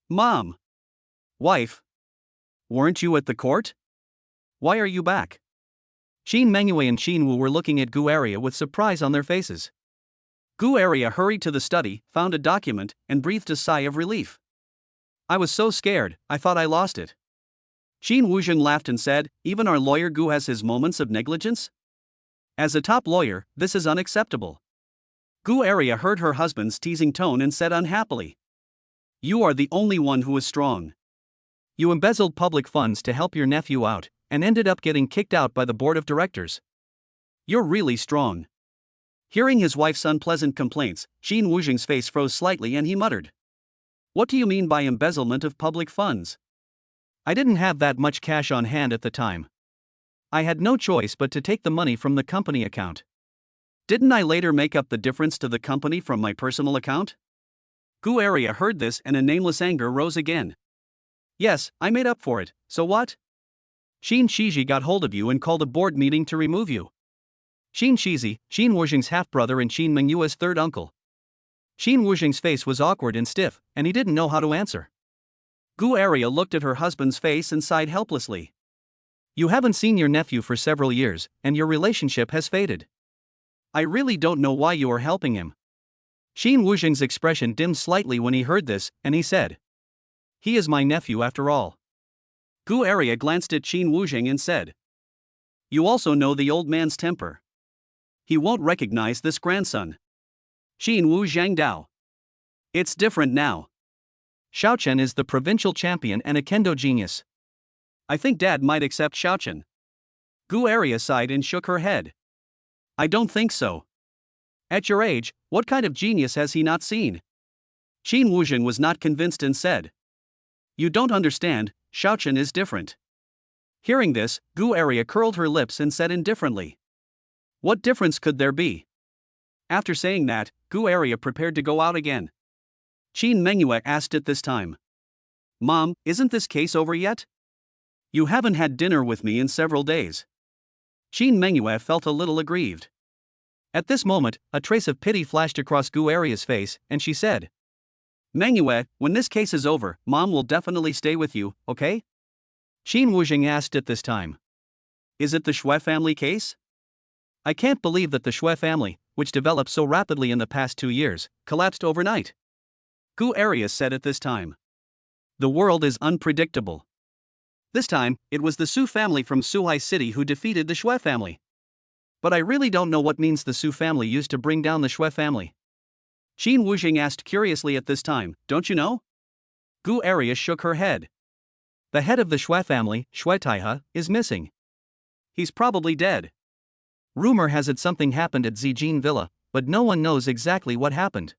Mom! Wife! Weren't you at the court? Why are you back? Qin Mengyue and Qin Wu were looking at Gu Area with surprise on their faces. Gu Area hurried to the study, found a document, and breathed a sigh of relief. I was so scared, I thought I lost it. Qin Wuzheng laughed and said, Even our lawyer Gu has his moments of negligence? As a top lawyer, this is unacceptable. Gu Area heard her husband's teasing tone and said unhappily, You are the only one who is strong. You embezzled public funds to help your nephew out, and ended up getting kicked out by the board of directors. You're really strong. Hearing his wife's unpleasant complaints, Qin Wuzheng's face froze slightly and he muttered, What do you mean by embezzlement of public funds? I didn't have that much cash on hand at the time. I had no choice but to take the money from the company account. Didn't I later make up the difference to the company from my personal account? Gu Area heard this and a nameless anger rose again. Yes, I made up for it, so what? Qin Shiji got hold of you and called a board meeting to remove you. Qin Shiji, Qin Wuzheng's half-brother and Qin Mengyue's third uncle. Qin Wuzheng's face was awkward and stiff, and he didn't know how to answer. Gu Area looked at her husband's face and sighed helplessly. You haven't seen your nephew for several years, and your relationship has faded. I really don't know why you are helping him. Qin Wuzheng's expression dimmed slightly when he heard this, and he said, He is my nephew after all. Gu Area glanced at Qin Wuzheng and said, You also know the old man's temper. He won't recognize this grandson. Qin Wu Zhangdao. It's different now. Xiaochen is the provincial champion and a kendo genius. I think Dad might accept Xiaochen. Gu Area sighed and shook her head. I don't think so. At your age, what kind of genius has he not seen? Qin Wuzheng was not convinced and said, You don't understand, Xiaochen is different. Hearing this, Gu Area curled her lips and said indifferently, "What difference could there be?" After saying that, Gu Area prepared to go out again. Qin Mengyue asked at this time, "Mom, isn't this case over yet? You haven't had dinner with me in several days." Qin Mengyue felt a little aggrieved. At this moment, a trace of pity flashed across Gu Aria's face, and she said, "Mengyue, when this case is over, Mom will definitely stay with you, okay?" Qin Wujing asked at this time, "Is it the Shui family case? I can't believe that the Shui family, which developed so rapidly in the past 2 years, collapsed overnight." Gu Aria said at this time, "The world is unpredictable. This time, it was the Su family from Suhai City who defeated the Shui family. But I really don't know what means the Su family used to bring down the Shui family." Qin Wujing asked curiously at this time, "Don't you know?" Gu Aria shook her head. "The head of the Shui family, Shui Taihe, is missing. He's probably dead. Rumor has it something happened at Zijin Villa, but no one knows exactly what happened.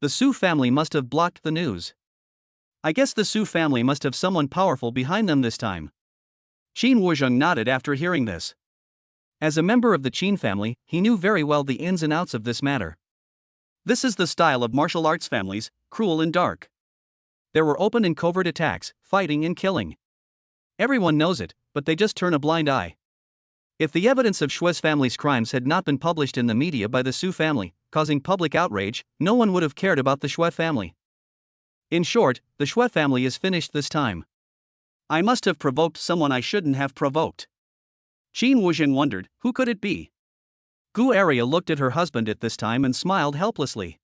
The Su family must have blocked the news. I guess the Su family must have someone powerful behind them this time." Qin Wuzheng nodded after hearing this. As a member of the Qin family, he knew very well the ins and outs of this matter. This is the style of martial arts families, cruel and dark. There were open and covert attacks, fighting and killing. Everyone knows it, but they just turn a blind eye. If the evidence of Shui's family's crimes had not been published in the media by the Su family, causing public outrage, no one would have cared about the Shui family. In short, the Shui family is finished this time. I must have provoked someone I shouldn't have provoked. Qin Wuzheng wondered, who could it be? Gu Aria looked at her husband at this time and smiled helplessly.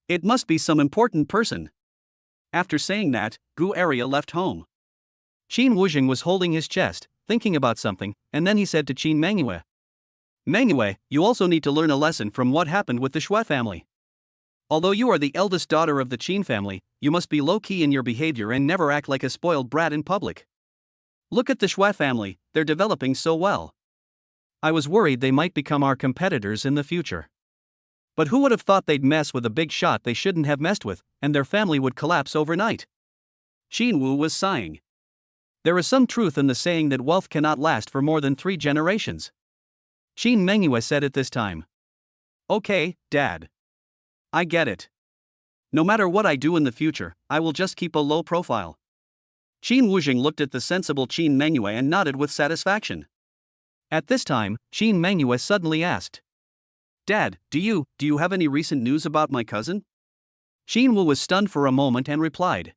It must be some important person. After saying that, Gu Aria left home. Qin Wuzheng was holding his chest, thinking about something, and then he said to Qin Mengyue, "Mengyue, you also need to learn a lesson from what happened with the Shui family. Although you are the eldest daughter of the Qin family, you must be low-key in your behavior and never act like a spoiled brat in public. Look at the Shui family, they're developing so well. I was worried they might become our competitors in the future. But who would have thought they'd mess with a big shot they shouldn't have messed with, and their family would collapse overnight?" Qin Wu was sighing. There is some truth in the saying that wealth cannot last for more than 3 generations. Qin Mengyue said at this time, "Okay, Dad. I get it. No matter what I do in the future, I will just keep a low profile." Qin Wuzheng looked at the sensible Qin Mengyue and nodded with satisfaction. At this time, Qin Mengyue suddenly asked, "Dad, do you have any recent news about my cousin?" Qin Wu was stunned for a moment and replied,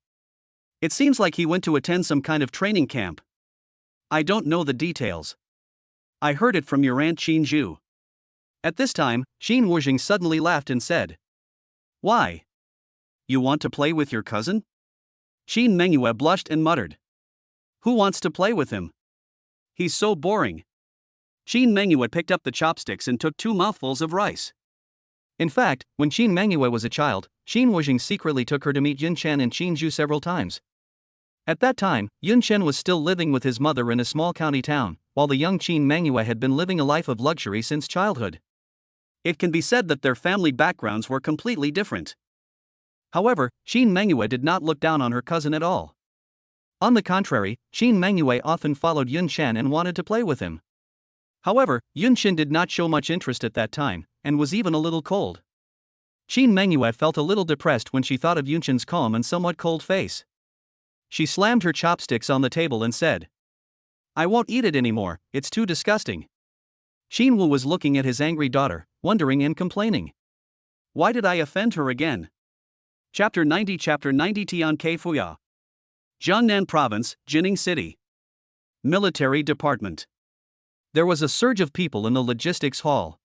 "It seems like he went to attend some kind of training camp. I don't know the details. I heard it from your aunt Qin Zhu." At this time, Qin Wuzheng suddenly laughed and said, "Why? You want to play with your cousin?" Qin Mengyue blushed and muttered, "Who wants to play with him? He's so boring." Qin Mengyue picked up the chopsticks and took 2 mouthfuls of rice. In fact, when Qin Mengyue was a child, Qin Wuzheng secretly took her to meet Yun Chen and Qin Zhu several times. At that time, Yun Chen was still living with his mother in a small county town, while the young Qin Mengyue had been living a life of luxury since childhood. It can be said that their family backgrounds were completely different. However, Qin Mengyue did not look down on her cousin at all. On the contrary, Qin Mengyue often followed Yun Chen and wanted to play with him. However, Yun Chen did not show much interest at that time, and was even a little cold. Qin Mengyue felt a little depressed when she thought of Yun Chen's calm and somewhat cold face. She slammed her chopsticks on the table and said, "I won't eat it anymore, it's too disgusting." Qin Wu was looking at his angry daughter, wondering and complaining. Why did I offend her again? Chapter 90 Tianke Fuya. Jiangnan Province, Jining City. Military Department. There was a surge of people in the logistics hall.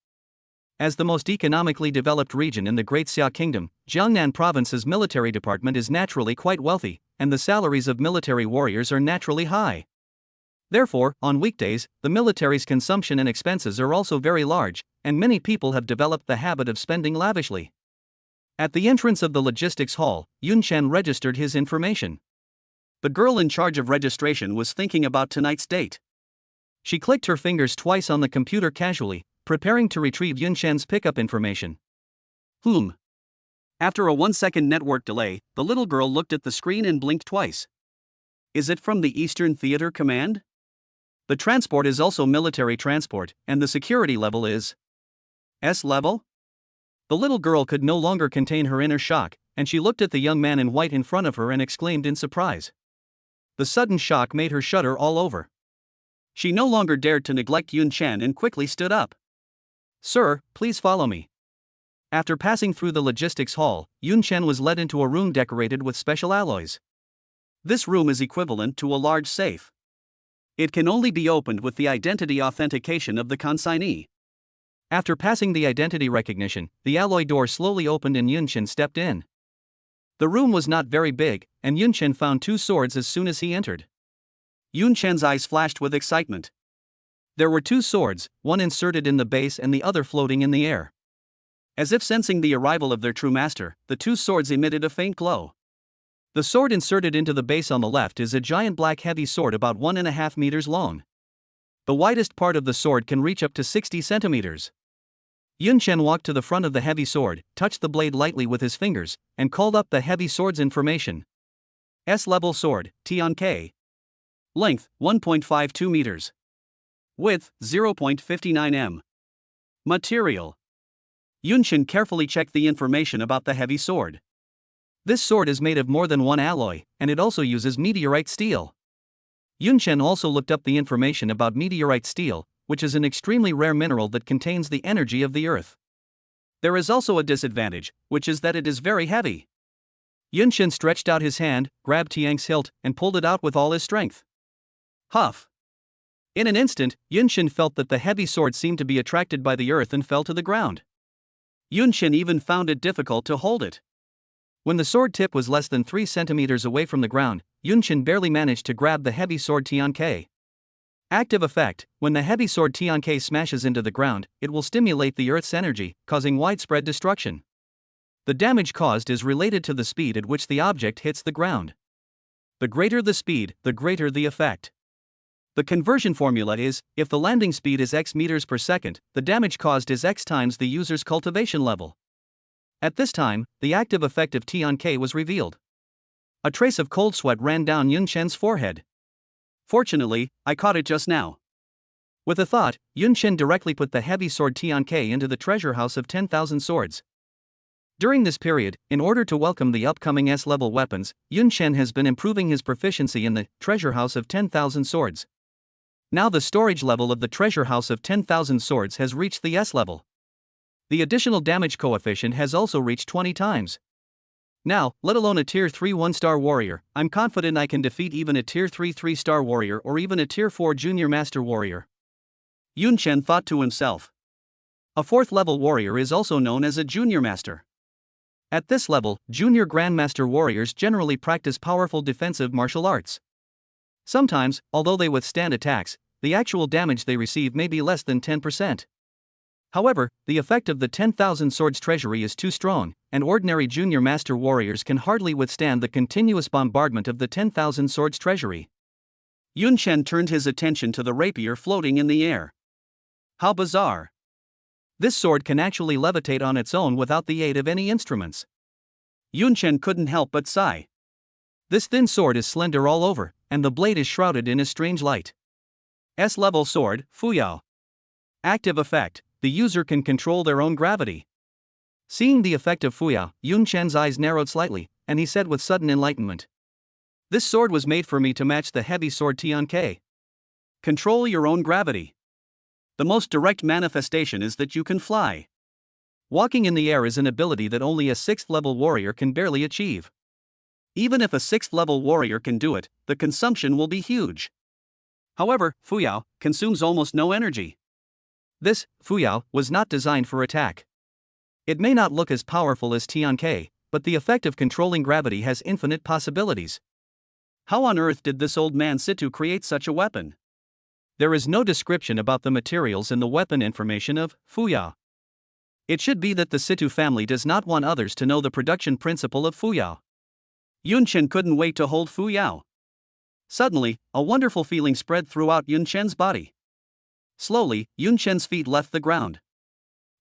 As the most economically developed region in the Great Xia Kingdom, Jiangnan Province's military department is naturally quite wealthy, and the salaries of military warriors are naturally high. Therefore, on weekdays, the military's consumption and expenses are also very large, and many people have developed the habit of spending lavishly. At the entrance of the logistics hall, Yun Chen registered his information. The girl in charge of registration was thinking about tonight's date. She clicked her fingers twice on the computer casually, preparing to retrieve Yun Chen's pickup information. After a 1-second network delay, the little girl looked at the screen and blinked twice. Is it from the Eastern Theater Command? The transport is also military transport, and the security level is S level? The little girl could no longer contain her inner shock, and she looked at the young man in white in front of her and exclaimed in surprise. The sudden shock made her shudder all over. She no longer dared to neglect Yun Chen and quickly stood up. "Sir, please follow me." After passing through the logistics hall, Yun Chen was led into a room decorated with special alloys. This room is equivalent to a large safe. It can only be opened with the identity authentication of the consignee. After passing the identity recognition, the alloy door slowly opened and Yun Chen stepped in. The room was not very big, and Yun Chen found 2 swords as soon as he entered. Yun Chen's eyes flashed with excitement. There were 2 swords, one inserted in the base and the other floating in the air. As if sensing the arrival of their true master, the 2 swords emitted a faint glow. The sword inserted into the base on the left is a giant black heavy sword about 1.5 meters long. The widest part of the sword can reach up to 60 centimeters. Yun Chen walked to the front of the heavy sword, touched the blade lightly with his fingers, and called up the heavy sword's information. S-level sword, Tian-K. Length, 1.52 meters. Width, 0.59 m. Material. Yun Chen carefully checked the information about the heavy sword. This sword is made of more than one alloy, and it also uses meteorite steel. Yun Chen also looked up the information about meteorite steel, which is an extremely rare mineral that contains the energy of the earth. There is also a disadvantage, which is that it is very heavy. Yun Chen stretched out his hand, grabbed Tiang's hilt, and pulled it out with all his strength. Huff! In an instant, Yun Chen felt that the heavy sword seemed to be attracted by the earth and fell to the ground. Yun Chen even found it difficult to hold it. When the sword tip was less than 3 centimeters away from the ground, Yun Chen barely managed to grab the heavy sword Tian-K. Active effect: when the heavy sword Tian-K smashes into the ground, it will stimulate the Earth's energy, causing widespread destruction. The damage caused is related to the speed at which the object hits the ground. The greater the speed, the greater the effect. The conversion formula is, if the landing speed is x meters per second, the damage caused is x times the user's cultivation level. At this time, the active effect of Tian-K was revealed. A trace of cold sweat ran down Yun Chen's forehead. "Fortunately, I caught it just now." With a thought, Yun Chen directly put the heavy sword Tian-K into the treasure house of 10,000 swords. During this period, in order to welcome the upcoming S-level weapons, Yun Chen has been improving his proficiency in the treasure house of 10,000 swords. Now the storage level of the treasure house of 10,000 swords has reached the S level. The additional damage coefficient has also reached 20 times. Now, let alone a tier 3 1-star warrior, I'm confident I can defeat even a tier 3 3-star warrior or even a tier 4 junior master warrior. Yun Chen thought to himself. A 4th level warrior is also known as a junior master. At this level, junior grandmaster warriors generally practice powerful defensive martial arts. Sometimes, although they withstand attacks, the actual damage they receive may be less than 10%. However, the effect of the 10,000 swords treasury is too strong, and ordinary junior master warriors can hardly withstand the continuous bombardment of the 10,000 swords treasury. Yun Chen turned his attention to the rapier floating in the air. How bizarre! This sword can actually levitate on its own without the aid of any instruments. Yun Chen couldn't help but sigh. This thin sword is slender all over, and the blade is shrouded in a strange light. S-level sword, Fuyao. Active effect: the user can control their own gravity. Seeing the effect of Fuyao, Yun Chen's eyes narrowed slightly, and he said with sudden enlightenment. This sword was made for me to match the heavy sword Tian-K. Control your own gravity. The most direct manifestation is that you can fly. Walking in the air is an ability that only a 6th level warrior can barely achieve. Even if a 6th level warrior can do it, the consumption will be huge. However, Fuyao consumes almost no energy. This, Fuyao, was not designed for attack. It may not look as powerful as Tian-K, but the effect of controlling gravity has infinite possibilities. How on earth did this old man Situ create such a weapon? There is no description about the materials in the weapon information of Fuyao. It should be that the Situ family does not want others to know the production principle of Fuyao. Yun Chen couldn't wait to hold Fuyao. Suddenly, a wonderful feeling spread throughout Yun Chen's body. Slowly, Yun Chen's feet left the ground.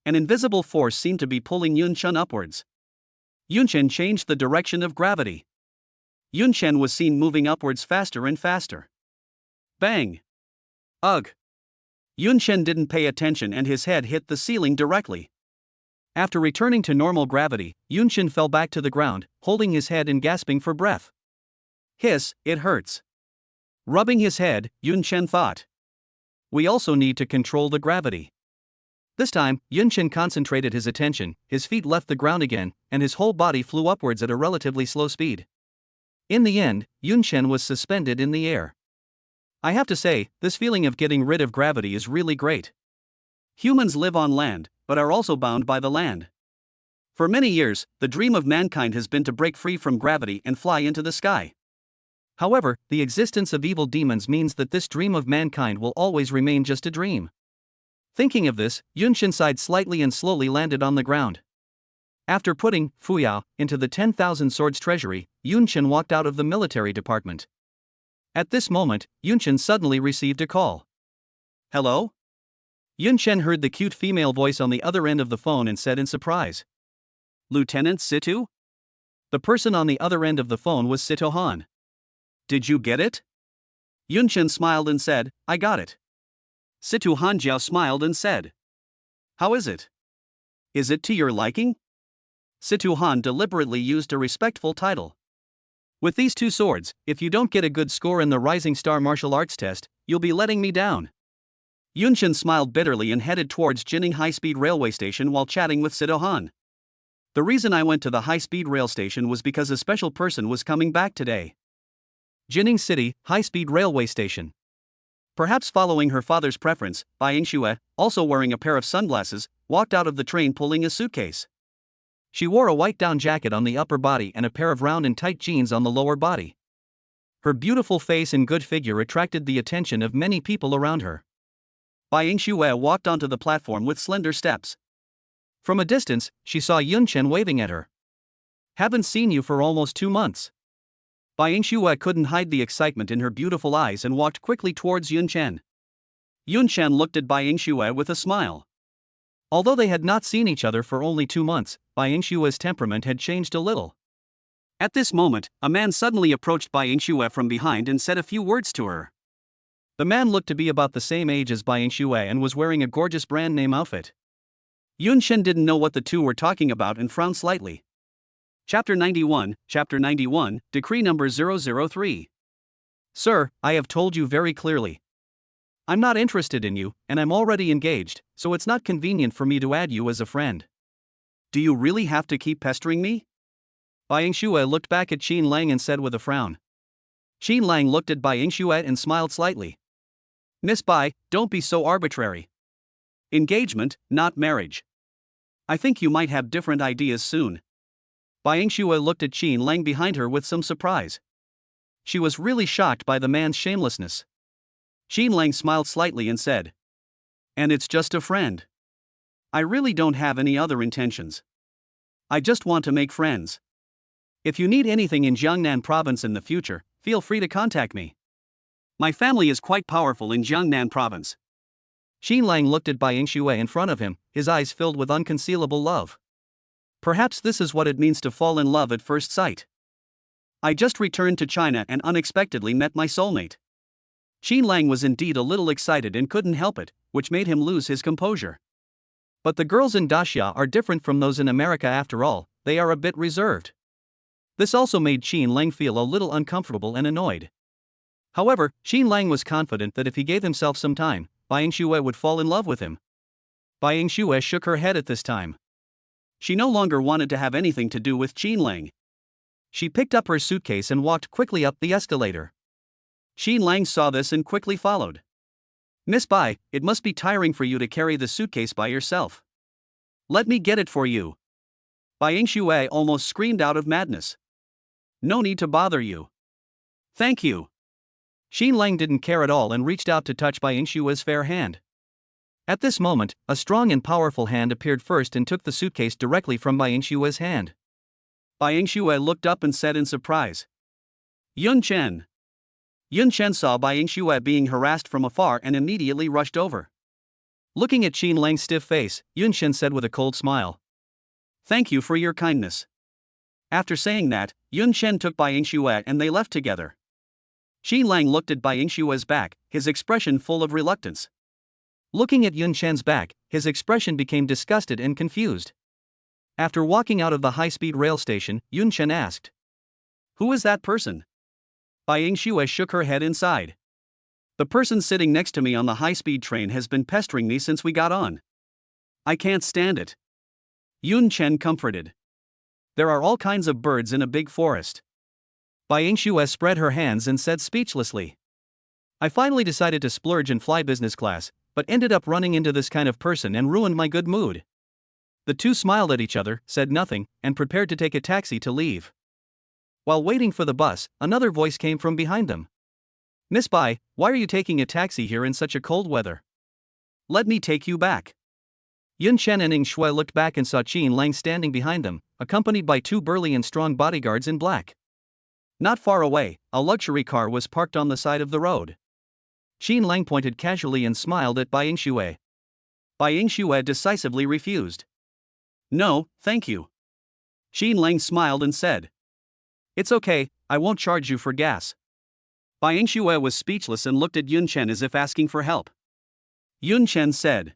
An invisible force seemed to be pulling Yun Chen upwards. Yun Chen changed the direction of gravity. Yun Chen was seen moving upwards faster and faster. Bang! Ugh! Yun Shen didn't pay attention and his head hit the ceiling directly. After returning to normal gravity, Yun Shen fell back to the ground, holding his head and gasping for breath. Hiss, it hurts. Rubbing his head, Yun Shen thought. We also need to control the gravity. This time, Yun Shen concentrated his attention, his feet left the ground again, and his whole body flew upwards at a relatively slow speed. In the end, Yun Shen was suspended in the air. I have to say, this feeling of getting rid of gravity is really great. Humans live on land, but are also bound by the land. For many years, the dream of mankind has been to break free from gravity and fly into the sky. However, the existence of evil demons means that this dream of mankind will always remain just a dream. Thinking of this, Yun Shen sighed slightly and slowly landed on the ground. After putting Fuyao into the 10,000 swords treasury, Yun Shen walked out of the military department. At this moment, Yun Shen suddenly received a call. Hello? Yun Shen heard the cute female voice on the other end of the phone and said in surprise. Lieutenant Situ? The person on the other end of the phone was Sito Han. Did you get it? Yun Shen smiled and said, I got it. Situ Hanjiao smiled and said, how is it? Is it to your liking? Situ Han deliberately used a respectful title. With these two swords, if you don't get a good score in the Rising Star martial arts test, you'll be letting me down. Yun Shen smiled bitterly and headed towards Jining High-Speed Railway Station while chatting with Sito Han. The reason I went to the high-speed rail station was because a special person was coming back today. Jining City, High-Speed Railway Station. Perhaps following her father's preference, Bai Yingxue, also wearing a pair of sunglasses, walked out of the train pulling a suitcase. She wore a white down jacket on the upper body and a pair of round and tight jeans on the lower body. Her beautiful face and good figure attracted the attention of many people around her. Bai Yingxue walked onto the platform with slender steps. From a distance, she saw Yun Shen waving at her. Haven't seen you for almost 2 months. Bai Yingxue couldn't hide the excitement in her beautiful eyes and walked quickly towards Yun Shen. Yun Shen looked at Bai Yingxue with a smile. Although they had not seen each other for only 2 months, Bai Yingxue's temperament had changed a little. At this moment, a man suddenly approached Bai Yingxue from behind and said a few words to her. The man looked to be about the same age as Bai Yingxue and was wearing a gorgeous brand name outfit. Yun Shen didn't know what the two were talking about and frowned slightly. Chapter 91, Decree number 003. Sir, I have told you very clearly. I'm not interested in you, and I'm already engaged, so it's not convenient for me to add you as a friend. Do you really have to keep pestering me? Bai Yingxue looked back at Qin Lang and said with a frown. Qin Lang looked at Bai Yingxue and smiled slightly. Miss Bai, don't be so arbitrary. Engagement, not marriage. I think you might have different ideas soon. Bai Yingxue looked at Qin Lang behind her with some surprise. She was really shocked by the man's shamelessness. Qin Lang smiled slightly and said, and it's just a friend. I really don't have any other intentions. I just want to make friends. If you need anything in Jiangnan province in the future, feel free to contact me. My family is quite powerful in Jiangnan province. Qin Lang looked at Bai Yingxue in front of him, his eyes filled with unconcealable love. Perhaps this is what it means to fall in love at first sight. I just returned to China and unexpectedly met my soulmate. Qin Lang was indeed a little excited and couldn't help it, which made him lose his composure. But the girls in Daxia are different from those in America after all, they are a bit reserved. This also made Qin Lang feel a little uncomfortable and annoyed. However, Qin Lang was confident that if he gave himself some time, Bai Yingxue would fall in love with him. Bai Yingxue shook her head at this time. She no longer wanted to have anything to do with Qin Lang. She picked up her suitcase and walked quickly up the escalator. Qin Lang saw this and quickly followed. Miss Bai, it must be tiring for you to carry the suitcase by yourself. Let me get it for you. Bai Yingxue almost screamed out of madness. No need to bother you. Thank you. Qin Lang didn't care at all and reached out to touch Bai Yingxue's fair hand. At this moment, a strong and powerful hand appeared first and took the suitcase directly from Bai Yingxue's hand. Bai Yingxue looked up and said in surprise, Yun Chen. Yun Chen saw Bai Yingxue being harassed from afar and immediately rushed over. Looking at Qin Lang's stiff face, Yun Chen said with a cold smile, Thank you for your kindness. After saying that, Yun Chen took Bai Yingxue and they left together. Xi Lang looked at Bai Yingshue's back, his expression full of reluctance. Looking at Yun Chen's back, his expression became disgusted and confused. After walking out of the high-speed rail station, Yun Chen asked, "Who is that person?" Bai Yingxue shook her head inside. "The person sitting next to me on the high-speed train has been pestering me since we got on. I can't stand it." Yun Chen comforted. "There are all kinds of birds in a big forest." Bai Yingxue spread her hands and said speechlessly, "I finally decided to splurge and fly business class, but ended up running into this kind of person and ruined my good mood." The two smiled at each other, said nothing, and prepared to take a taxi to leave. While waiting for the bus, another voice came from behind them. "Miss Bai, why are you taking a taxi here in such a cold weather? Let me take you back." Yun Chen and Ing Shui looked back and saw Qin Lang standing behind them, accompanied by two burly and strong bodyguards in black. Not far away, a luxury car was parked on the side of the road. Qin Lang pointed casually and smiled at Bai Yingxue. Bai Yingxue decisively refused. "No, thank you." Qin Lang smiled and said, "It's okay, I won't charge you for gas." Bai Yingxue was speechless and looked at Yun Chen as if asking for help. Yun Chen said,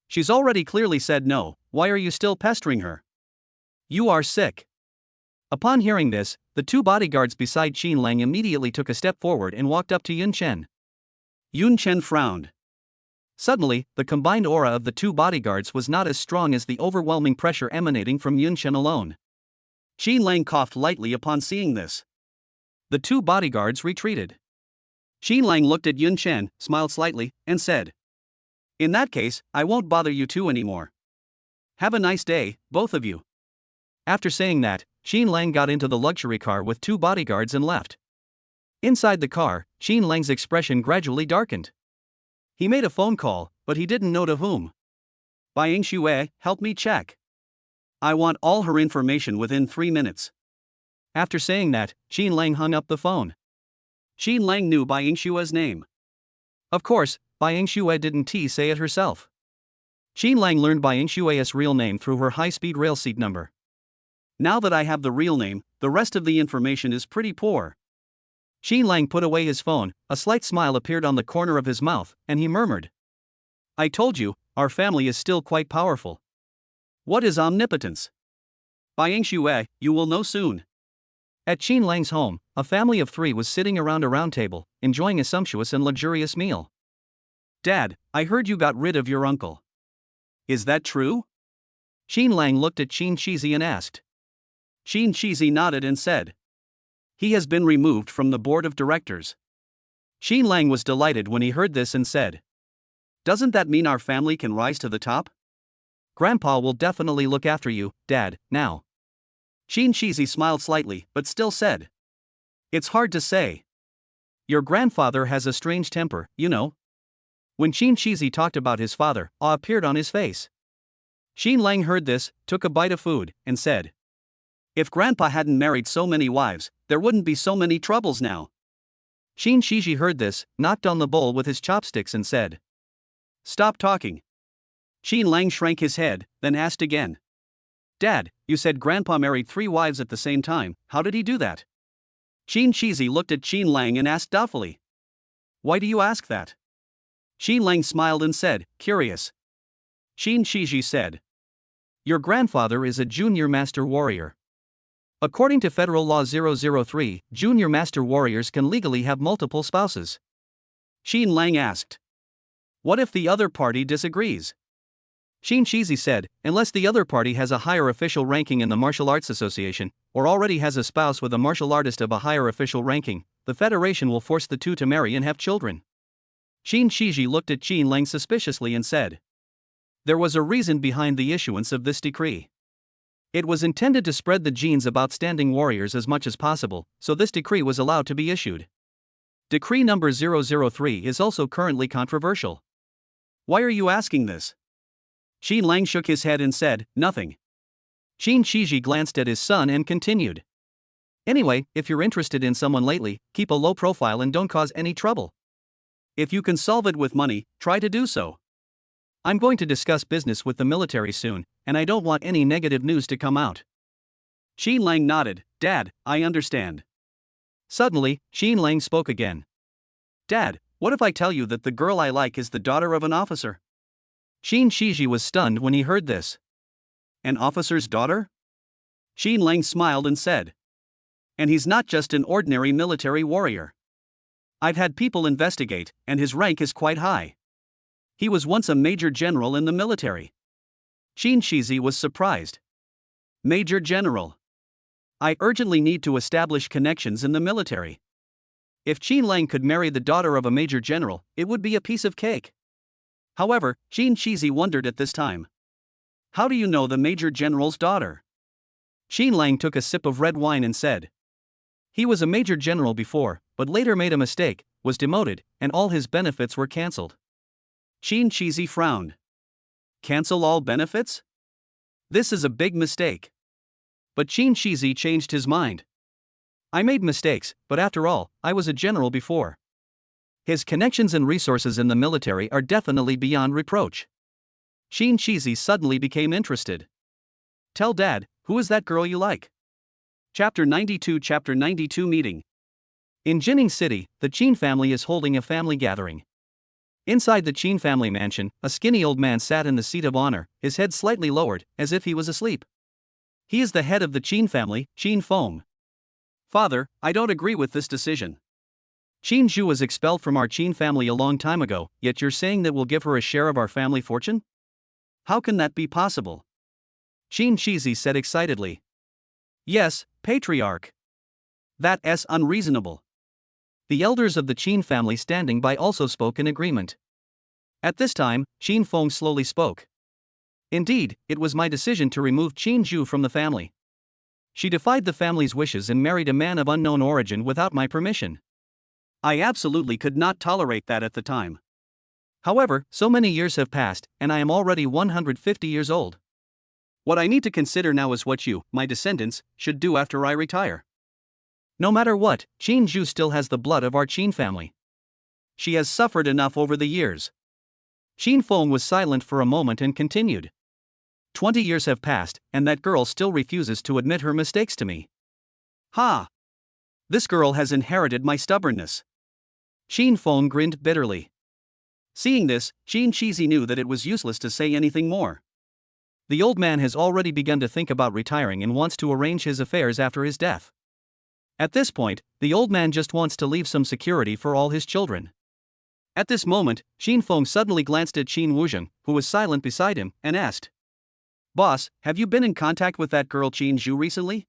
"She's already clearly said no, why are you still pestering her? You are sick." Upon hearing this, the two bodyguards beside Qin Lang immediately took a step forward and walked up to Yun Chen. Yun Chen frowned. Suddenly, the combined aura of the two bodyguards was not as strong as the overwhelming pressure emanating from Yun Chen alone. Qin Lang coughed lightly upon seeing this. The two bodyguards retreated. Qin Lang looked at Yun Chen, smiled slightly, and said, "In that case, I won't bother you two anymore. Have a nice day, both of you." After saying that, Qin Lang got into the luxury car with two bodyguards and left. Inside the car, Qin Lang's expression gradually darkened. He made a phone call, but he didn't know to whom. "Bai Yingxue, help me check. I want all her information within 3 minutes." After saying that, Qin Lang hung up the phone. Qin Lang knew Bai Yingshue's name. Of course, Bai Yingxue didn't say it herself. Qin Lang learned Bai Yingshue's real name through her high-speed rail seat number. "Now that I have the real name, the rest of the information is pretty poor." Qin Lang put away his phone, a slight smile appeared on the corner of his mouth, and he murmured, "I told you, our family is still quite powerful. What is omnipotence? Bai Yingxue, you will know soon." At Qin Lang's home, a family of 3 was sitting around a round table, enjoying a sumptuous and luxurious meal. "Dad, I heard you got rid of your uncle. Is that true?" Qin Lang looked at Qin Shizi and asked. Qin Shizi nodded and said, "He has been removed from the board of directors." Qin Lang was delighted when he heard this and said, "Doesn't that mean our family can rise to the top?" "Grandpa will definitely look after you, Dad, now." Qin Shizi smiled slightly, but still said, "It's hard to say. Your grandfather has a strange temper, you know." When Qin Shizi talked about his father, awe appeared on his face. Qin Lang heard this, took a bite of food, and said, "If Grandpa hadn't married so many wives, there wouldn't be so many troubles now." Qin Shizi heard this, knocked on the bowl with his chopsticks and said, "Stop talking." Qin Lang shrank his head, then asked again, "Dad, you said Grandpa married 3 wives at the same time, how did he do that?" Qin Shizi looked at Qin Lang and asked doubtfully, "Why do you ask that?" Qin Lang smiled and said, "Curious." Qin Shizi said, "Your grandfather is a junior master warrior. According to Federal Law 003, junior master warriors can legally have multiple spouses." Qin Lang asked, "What if the other party disagrees?" Qin Shizi said, "Unless the other party has a higher official ranking in the Martial Arts Association, or already has a spouse with a martial artist of a higher official ranking, the Federation will force the two to marry and have children." Qin Shizi looked at Qin Lang suspiciously and said, "There was a reason behind the issuance of this decree. It was intended to spread the genes of outstanding warriors as much as possible, so this decree was allowed to be issued. Decree number 003 is also currently controversial." "Why are you asking this?" Qin Lang shook his head and said, "Nothing." Qin Shizi glanced at his son and continued, "Anyway, if you're interested in someone lately, keep a low profile and don't cause any trouble. If you can solve it with money, try to do so. I'm going to discuss business with the military soon, and I don't want any negative news to come out." Qin Lang nodded, "Dad, I understand. Suddenly, Xin Lang spoke again. Dad, what if I tell you that the girl I like is the daughter of an officer? Xin Shiji was stunned when he heard this. An officer's daughter? Xin Lang smiled and said. And he's not just an ordinary military warrior. I've had people investigate, and his rank is quite high. He was once a major general in the military. Xin Shizi was surprised. Major general. I urgently need to establish connections in the military. If Qin Lang could marry the daughter of a major general, it would be a piece of cake. However, Xin Shizi wondered at this time. How do you know the major general's daughter? Qin Lang took a sip of red wine and said. He was a major general before, but later made a mistake, was demoted, and all his benefits were cancelled. Qin Shizi frowned. Cancel all benefits? This is a big mistake. But Qin Shizi changed his mind. I made mistakes, but after all, I was a general before. His connections and resources in the military are definitely beyond reproach. Qin Shizi suddenly became interested. Tell Dad, who is that girl you like? Chapter 92 Meeting. In Jining City, the Qin family is holding a family gathering. Inside the Qin family mansion, a skinny old man sat in the seat of honor, his head slightly lowered, as if he was asleep. He is the head of the Qin family, Qin Feng. Father, I don't agree with this decision. Qin Zhu was expelled from our Qin family a long time ago, yet you're saying that we'll give her a share of our family fortune? How can that be possible? Qin Shizi said excitedly. Yes, patriarch. That's unreasonable. The elders of the Qin family standing by also spoke in agreement. At this time, Qin Feng slowly spoke. Indeed, it was my decision to remove Qin Zhu from the family. She defied the family's wishes and married a man of unknown origin without my permission. I absolutely could not tolerate that at the time. However, so many years have passed, and I am already 150 years old. What I need to consider now is what you, my descendants, should do after I retire. No matter what, Qin Zhu still has the blood of our Qin family. She has suffered enough over the years. Qin Feng was silent for a moment and continued. 20 years have passed, and that girl still refuses to admit her mistakes to me. Ha! This girl has inherited my stubbornness. Qin Feng grinned bitterly. Seeing this, Qin Shizi knew that it was useless to say anything more. The old man has already begun to think about retiring and wants to arrange his affairs after his death. At this point, the old man just wants to leave some security for all his children. At this moment, Qin Feng suddenly glanced at Qin Wuzheng, who was silent beside him, and asked. Boss, have you been in contact with that girl Qin Zhu recently?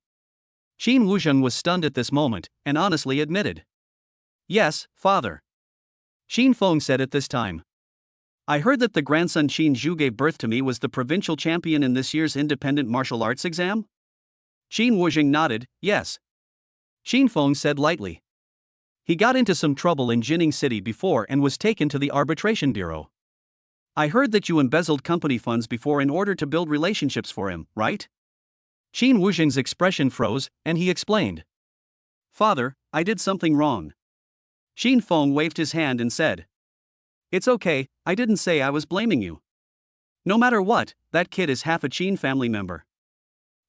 Qin Wuzheng was stunned at this moment, and honestly admitted. Yes, father. Qin Feng said at this time. I heard that the grandson Qin Zhu gave birth to me was the provincial champion in this year's independent martial arts exam? Qin Wuzheng nodded, yes. Qin Feng said lightly. He got into some trouble in Jining City before and was taken to the arbitration bureau. I heard that you embezzled company funds before in order to build relationships for him, right? Qin Wuzheng's expression froze, and he explained. Father, I did something wrong. Qin Feng waved his hand and said. It's okay, I didn't say I was blaming you. No matter what, that kid is half a Qin family member.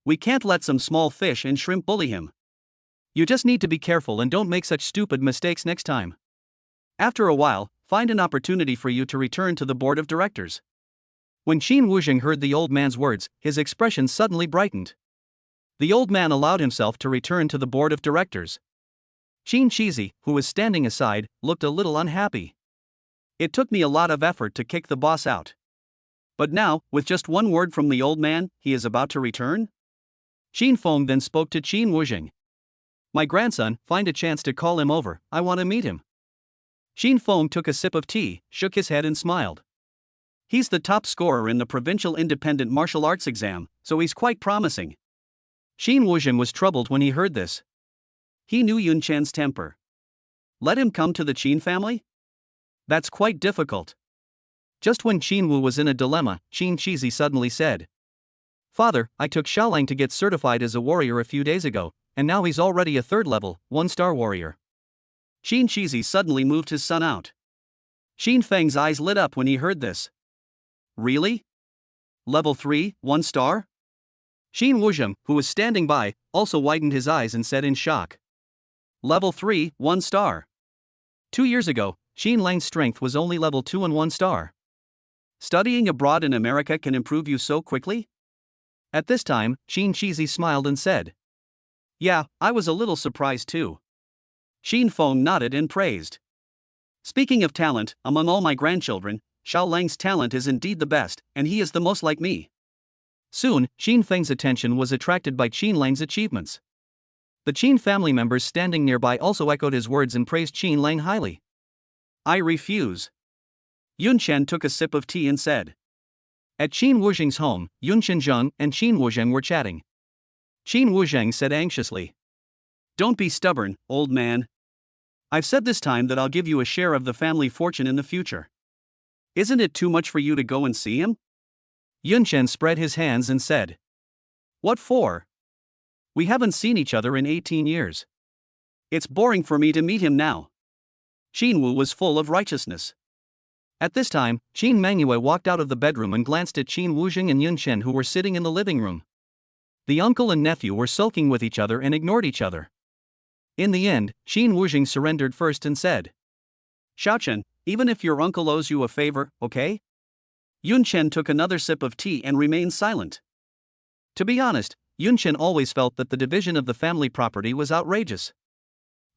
We can't let some small fish and shrimp bully him. You just need to be careful and don't make such stupid mistakes next time. After a while, find an opportunity for you to return to the board of directors. When Qin Wuzheng heard the old man's words, his expression suddenly brightened. The old man allowed himself to return to the board of directors. Qin Shizi, who was standing aside, looked a little unhappy. It took me a lot of effort to kick the boss out. But now, with just one word from the old man, he is about to return? Qin Feng then spoke to Qin Wuzheng. My grandson, find a chance to call him over, I want to meet him. Qin Feng took a sip of tea, shook his head and smiled. He's the top scorer in the provincial independent martial arts exam, so he's quite promising. Qin Wuzheng was troubled when he heard this. He knew Yun Chen's temper. Let him come to the Qin family? That's quite difficult. Just when Qin Wu was in a dilemma, Qin Shizi suddenly said. Father, I took Xiaolang to get certified as a warrior a few days ago, and now he's already a third-level, one-star warrior. Qin Shizi suddenly moved his son out. Qin Feng's eyes lit up when he heard this. Really? Level 3, 1-star? Qin Wuzheng, who was standing by, also widened his eyes and said in shock. Level 3, 1 star. 2 years ago, Xin Lang's strength was only level 2 and 1 star. Studying abroad in America can improve you so quickly? At this time, Xin Cheesy smiled and said. Yeah, I was a little surprised too. Xin Feng nodded and praised. Speaking of talent, among all my grandchildren, Xiao Lang's talent is indeed the best, and he is the most like me. Soon, Xin Feng's attention was attracted by Xin Lang's achievements. The Qin family members standing nearby also echoed his words and praised Qin Lang highly. I refuse. Yun Chen took a sip of tea and said. At Qin Wuzheng's home, Yun Shenzheng and Qin Wuzheng were chatting. Qin Wuzheng said anxiously. Don't be stubborn, old man. I've said this time that I'll give you a share of the family fortune in the future. Isn't it too much for you to go and see him? Yun Chen spread his hands and said. What for? We haven't seen each other in 18 years. It's boring for me to meet him now. Qin Wu was full of righteousness. At this time, Qin Mangyue walked out of the bedroom and glanced at Qin Wuzheng and Yun Chen, who were sitting in the living room. The uncle and nephew were sulking with each other and ignored each other. In the end, Qin Wuzheng surrendered first and said. Xiaochen, even if your uncle owes you a favor, okay? Yun Chen took another sip of tea and remained silent. To be honest, Yun Chen always felt that the division of the family property was outrageous.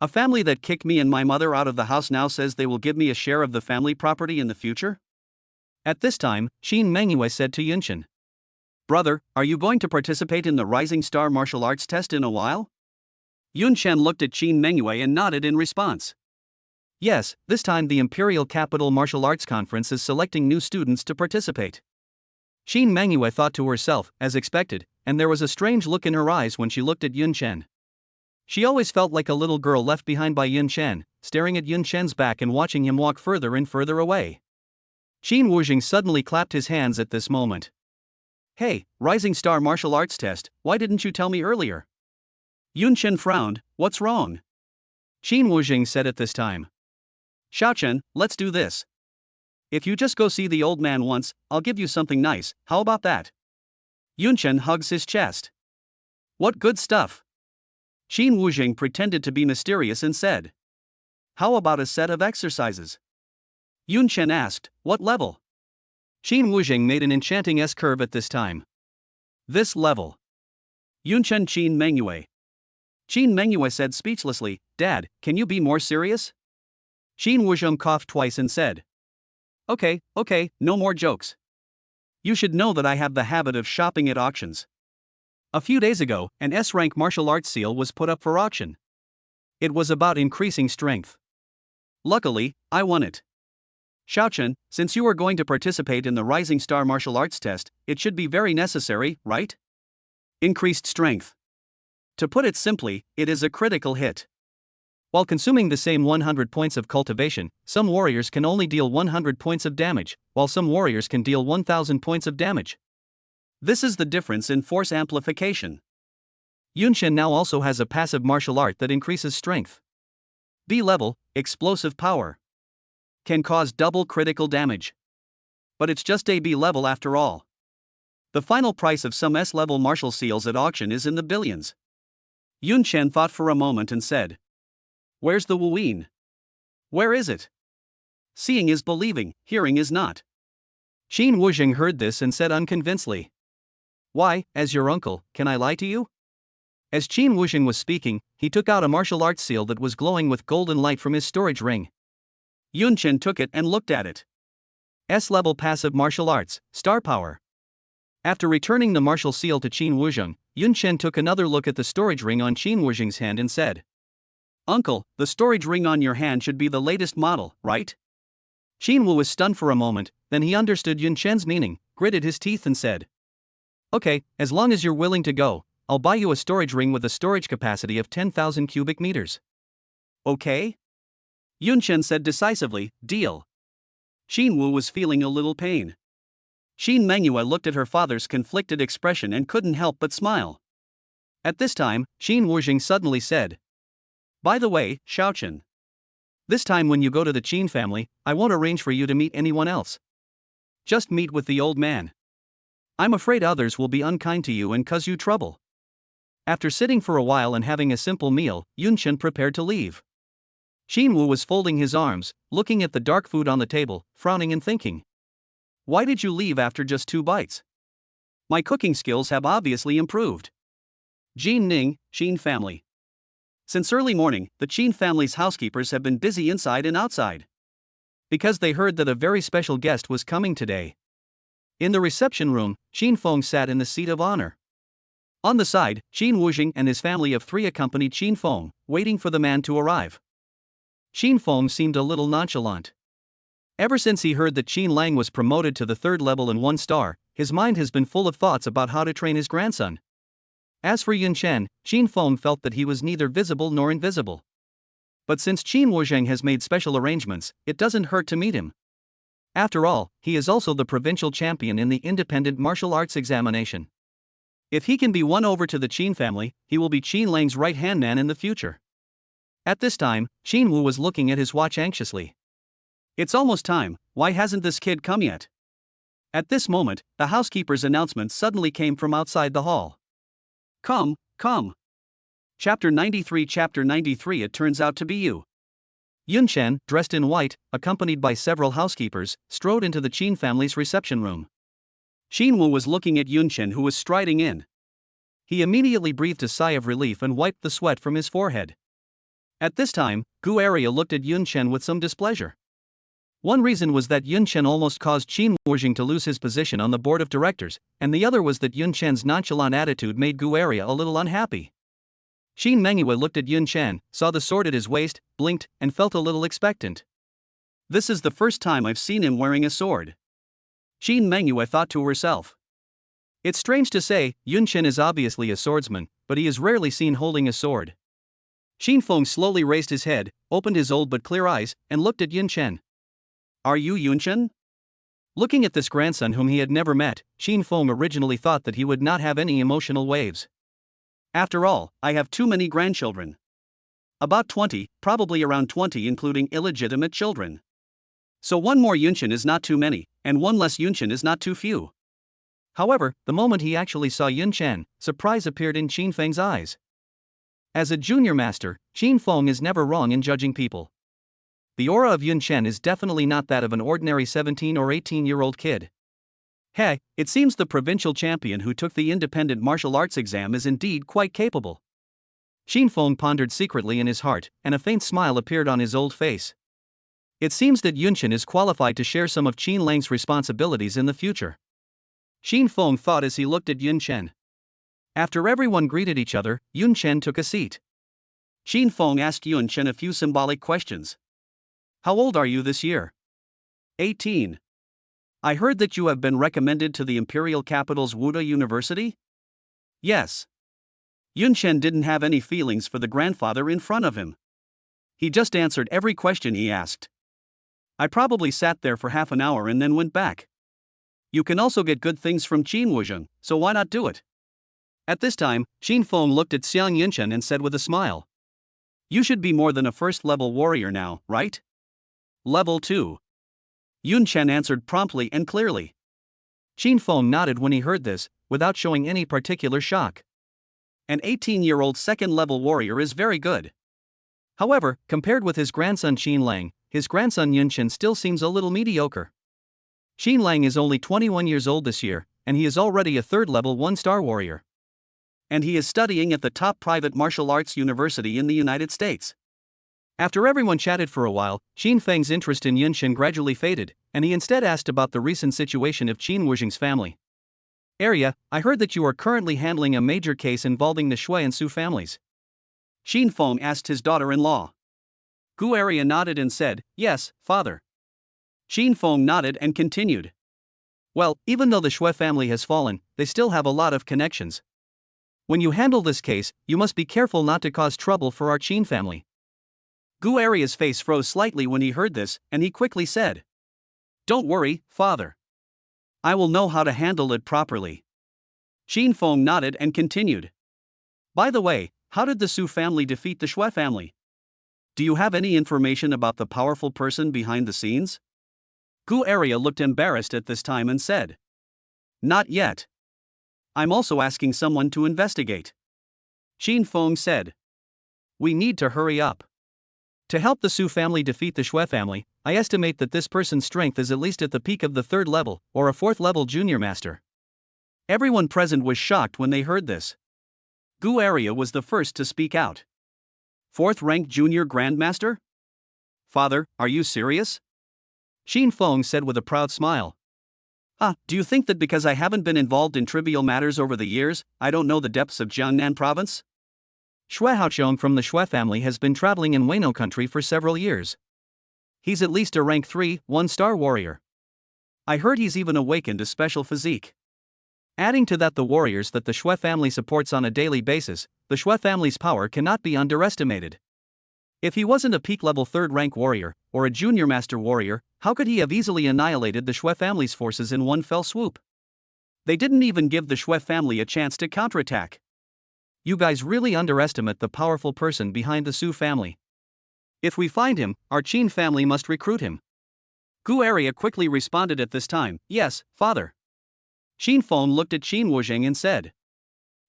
A family that kicked me and my mother out of the house now says they will give me a share of the family property in the future? At this time, Qin Mangyue said to Yun Chen. Brother, are you going to participate in the Rising Star martial arts test in a while? Yun Chen looked at Qin Mangyue and nodded in response. Yes, this time the Imperial Capital Martial Arts Conference is selecting new students to participate. Qin Mangyue thought to herself, as expected, and there was a strange look in her eyes when she looked at Yun Chen. She always felt like a little girl left behind by Yun Chen, staring at Yun Chen's back and watching him walk further and further away. Qin Wuzheng suddenly clapped his hands at this moment. Hey, Rising Star martial arts test, why didn't you tell me earlier? Yun Chen frowned, what's wrong? Qin Wuzheng said at this time. Xiaochen, let's do this. If you just go see the old man once, I'll give you something nice, how about that? Yun Chen hugs his chest. What good stuff. Qin Wuzheng pretended to be mysterious and said. How about a set of exercises? Yun Chen asked, what level? Qin Wuzheng made an enchanting S-curve at this time. This level. Yun Chen Qin Mangyue. Qin Mangyue said speechlessly, Dad, can you be more serious? Qin Wuzheng coughed twice and said. Okay, no more jokes. You should know that I have the habit of shopping at auctions. A few days ago, an S-rank martial arts seal was put up for auction. It was about increasing strength. Luckily, I won it. Xiaochen, since you are going to participate in the Rising Star martial arts test, it should be very necessary, right? Increased strength. To put it simply, it is a critical hit. While consuming the same 100 points of cultivation, some warriors can only deal 100 points of damage, while some warriors can deal 1000 points of damage. This is the difference in force amplification. Yun Chen now also has a passive martial art that increases strength. B level, explosive power. Can cause double critical damage. But it's just a B level after all. The final price of some S level martial seals at auction is in the billions. Yun Chen thought for a moment and said. Where's the Wuyin? Where is it? Seeing is believing, hearing is not. Qin Wuzheng heard this and said unconvincedly. Why, as your uncle, can I lie to you? As Qin Wuzheng was speaking, he took out a martial arts seal that was glowing with golden light from his storage ring. Yun Chen took it and looked at it. S-level passive martial arts, star power. After returning the martial seal to Qin Wuzheng, Yun Chen took another look at the storage ring on Qin Wuzheng's hand and said. Uncle, the storage ring on your hand should be the latest model, right? Qin Wu was stunned for a moment, then he understood Yun Chen's meaning, gritted his teeth and said. Okay, as long as you're willing to go, I'll buy you a storage ring with a storage capacity of 10,000 cubic meters. Okay? Yun Chen said decisively, deal. Qin Wu was feeling a little pain. Qin Mangyue looked at her father's conflicted expression and couldn't help but smile. At this time, Qin Wuzheng suddenly said. By the way, Xiaochen. This time when you go to the Qin family, I won't arrange for you to meet anyone else. Just meet with the old man. I'm afraid others will be unkind to you and cause you trouble. After sitting for a while and having a simple meal, Yunchen prepared to leave. Xinwu was folding his arms, looking at the dark food on the table, frowning and thinking. Why did you leave after just 2 bites? My cooking skills have obviously improved. Jin Ning, Qin family. Since early morning, the Qin family's housekeepers have been busy inside and outside. Because they heard that a very special guest was coming today. In the reception room, Qin Feng sat in the seat of honor. On the side, Qin Wujing and his family of 3 accompanied Qin Feng, waiting for the man to arrive. Qin Feng seemed a little nonchalant. Ever since he heard that Qin Lang was promoted to the 3rd level and 1 star, his mind has been full of thoughts about how to train his grandson. As for Yun Chen, Qin Feng felt that he was neither visible nor invisible. But since Qin Wuzheng has made special arrangements, it doesn't hurt to meet him. After all, he is also the provincial champion in the independent martial arts examination. If he can be won over to the Qin family, he will be Qin Lang's right-hand man in the future. At this time, Qin Wu was looking at his watch anxiously. It's almost time, why hasn't this kid come yet? At this moment, the housekeeper's announcement suddenly came from outside the hall. Come. Chapter 93. It turns out to be you. Yun Chen, dressed in white, accompanied by several housekeepers, strode into the Qin family's reception room. Qin Wu was looking at Yun Chen, who was striding in. He immediately breathed a sigh of relief and wiped the sweat from his forehead. At this time, Gu Area looked at Yun Chen with some displeasure. One reason was that Yun Chen almost caused Qin Wujing to lose his position on the board of directors, and the other was that Yun Chen's nonchalant attitude made Gu Area a little unhappy. Qin Mengyue looked at Yun Chen, saw the sword at his waist, blinked, and felt a little expectant. This is the first time I've seen him wearing a sword. Qin Mengyue thought to herself. It's strange to say, Yun Chen is obviously a swordsman, but he is rarely seen holding a sword. Qin Feng slowly raised his head, opened his old but clear eyes, and looked at Yun Chen. Are you Yun Chen? Looking at this grandson whom he had never met, Qin Feng originally thought that he would not have any emotional waves. After all, I have too many grandchildren. About 20, probably around 20 including illegitimate children. So one more Yun Chen is not too many, and one less Yun Chen is not too few. However, the moment he actually saw Yun Chen, surprise appeared in Qin Feng's eyes. As a junior master, Qin Feng is never wrong in judging people. The aura of Yun Chen is definitely not that of an ordinary 17 or 18-year-old kid. Hey, it seems the provincial champion who took the independent martial arts exam is indeed quite capable. Qin Feng pondered secretly in his heart, and a faint smile appeared on his old face. It seems that Yun Chen is qualified to share some of Qin Lang's responsibilities in the future. Qin Feng thought as he looked at Yun Chen. After everyone greeted each other, Yun Chen took a seat. Qin Feng asked Yun Chen a few symbolic questions. How old are you this year? 18. I heard that you have been recommended to the imperial capital's Wuda University? Yes. Yun Chen didn't have any feelings for the grandfather in front of him. He just answered every question he asked. I probably sat there for half an hour and then went back. You can also get good things from Qin Wuzheng, so why not do it? At this time, Qin Feng looked at Xiang Yunchen and said with a smile. You should be more than a first-level warrior now, right? Level 2. Yun Chen answered promptly and clearly. Qin Feng nodded when he heard this, without showing any particular shock. An 18-year-old second-level warrior is very good. However, compared with his grandson Qin Lang, his grandson Yun Chen still seems a little mediocre. Qin Lang is only 21 years old this year, and he is already a 3rd-level 1-star warrior. And he is studying at the top private martial arts university in the United States. After everyone chatted for a while, Qin Feng's interest in Yun Chen gradually faded, and he instead asked about the recent situation of Qin Wuzheng's family. Area, I heard that you are currently handling a major case involving the Shui and Su families. Qin Feng asked his daughter-in-law. Gu Area nodded and said, yes, father. Qin Feng nodded and continued. Well, even though the Shui family has fallen, they still have a lot of connections. When you handle this case, you must be careful not to cause trouble for our Qin family. Gu Area's face froze slightly when he heard this, and he quickly said. Don't worry, father. I will know how to handle it properly. Qin Feng nodded and continued. By the way, how did the Su family defeat the Shui family? Do you have any information about the powerful person behind the scenes? Gu Area looked embarrassed at this time and said. Not yet. I'm also asking someone to investigate. Qin Feng said. We need to hurry up. To help the Su family defeat the Shui family, I estimate that this person's strength is at least at the peak of the 3rd level, or a 4th level junior master. Everyone present was shocked when they heard this. Gu Area was the first to speak out. 4th rank junior grandmaster? Father, are you serious? Qin Feng said with a proud smile. Do you think that because I haven't been involved in trivial matters over the years, I don't know the depths of Jiangnan province? Shui Haoqiong from the Shui family has been traveling in Wano country for several years. He's at least a rank 3, 1-star warrior. I heard he's even awakened a special physique. Adding to that the warriors that the Shui family supports on a daily basis, the Shui family's power cannot be underestimated. If he wasn't a peak level 3rd rank warrior, or a junior master warrior, how could he have easily annihilated the Shui family's forces in one fell swoop? They didn't even give the Shui family a chance to counterattack. You guys really underestimate the powerful person behind the Su family. If we find him, our Qin family must recruit him. Gu Area quickly responded at this time, yes, father. Qin Feng looked at Qin Wuzheng and said,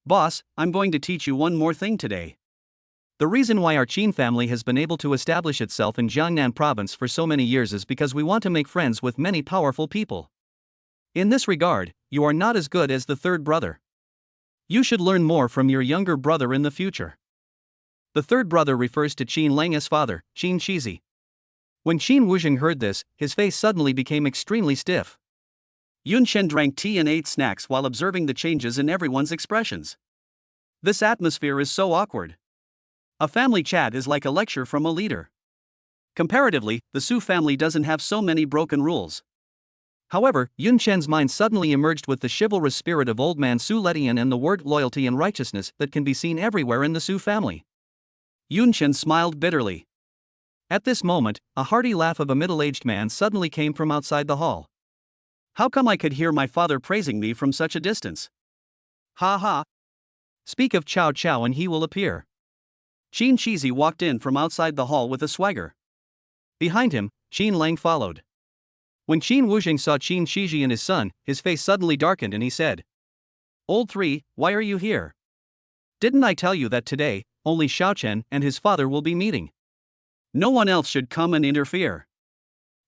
Boss, I'm going to teach you one more thing today. The reason why our Qin family has been able to establish itself in Jiangnan province for so many years is because we want to make friends with many powerful people. In this regard, you are not as good as the 3rd brother. You should learn more from your younger brother in the future. The 3rd brother refers to Qin Lang as father, Qin Shizi. When Qin Wuzheng heard this, his face suddenly became extremely stiff. Yun Shen drank tea and ate snacks while observing the changes in everyone's expressions. This atmosphere is so awkward. A family chat is like a lecture from a leader. Comparatively, the Su family doesn't have so many broken rules. However, Yun Shen's mind suddenly emerged with the chivalrous spirit of old man Su Letian and the word loyalty and righteousness that can be seen everywhere in the Su family. Yun Shen smiled bitterly. At this moment, a hearty laugh of a middle-aged man suddenly came from outside the hall. How come I could hear my father praising me from such a distance? Ha ha! Speak of Cao Cao and he will appear. Qin Shizi walked in from outside the hall with a swagger. Behind him, Qin Lang followed. When Qin Wuzheng saw Qin Shizi and his son, his face suddenly darkened and he said, Old 3, why are you here? Didn't I tell you that today, only Xiaochen and his father will be meeting? No one else should come and interfere.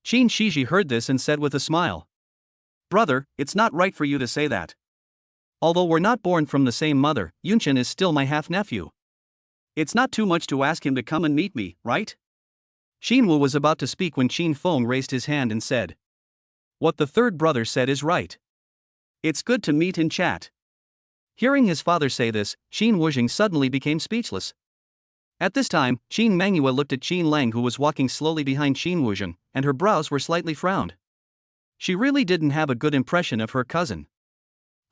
Qin Shizi heard this and said with a smile, Brother, it's not right for you to say that. Although we're not born from the same mother, Yunshen is still my half-nephew. It's not too much to ask him to come and meet me, right? Xinwu was about to speak when Qin Feng raised his hand and said, What the 3rd brother said is right. It's good to meet and chat. Hearing his father say this, Qin Wuzheng suddenly became speechless. At this time, Qin Mangyue looked at Qin Lang who was walking slowly behind Qin Wuzheng, and her brows were slightly frowned. She really didn't have a good impression of her cousin.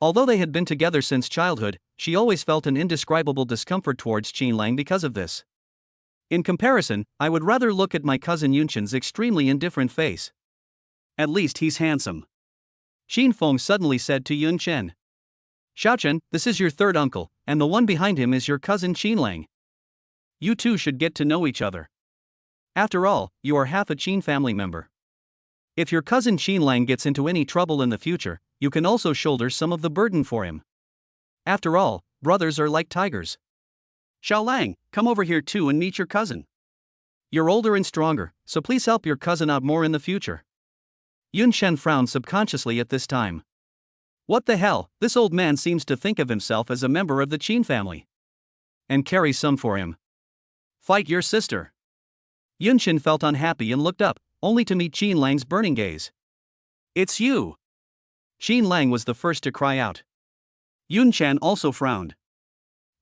Although they had been together since childhood, she always felt an indescribable discomfort towards Qin Lang because of this. In comparison, I would rather look at my cousin Yunshen's extremely indifferent face. At least he's handsome. Qin Feng suddenly said to Yun Chen. Xiaochen, this is your 3rd uncle, and the one behind him is your cousin Qin Lang. You two should get to know each other. After all, you are half a Qin family member. If your cousin Qin Lang gets into any trouble in the future, you can also shoulder some of the burden for him. After all, brothers are like tigers. Xiao Lang, come over here too and meet your cousin. You're older and stronger, so please help your cousin out more in the future. Yun Shen frowned subconsciously at this time. What the hell, this old man seems to think of himself as a member of the Qin family. And carry some for him. Fight your sister. Yun Shen felt unhappy and looked up, only to meet Qin Lang's burning gaze. It's you! Qin Lang was the first to cry out. Yun Chen also frowned.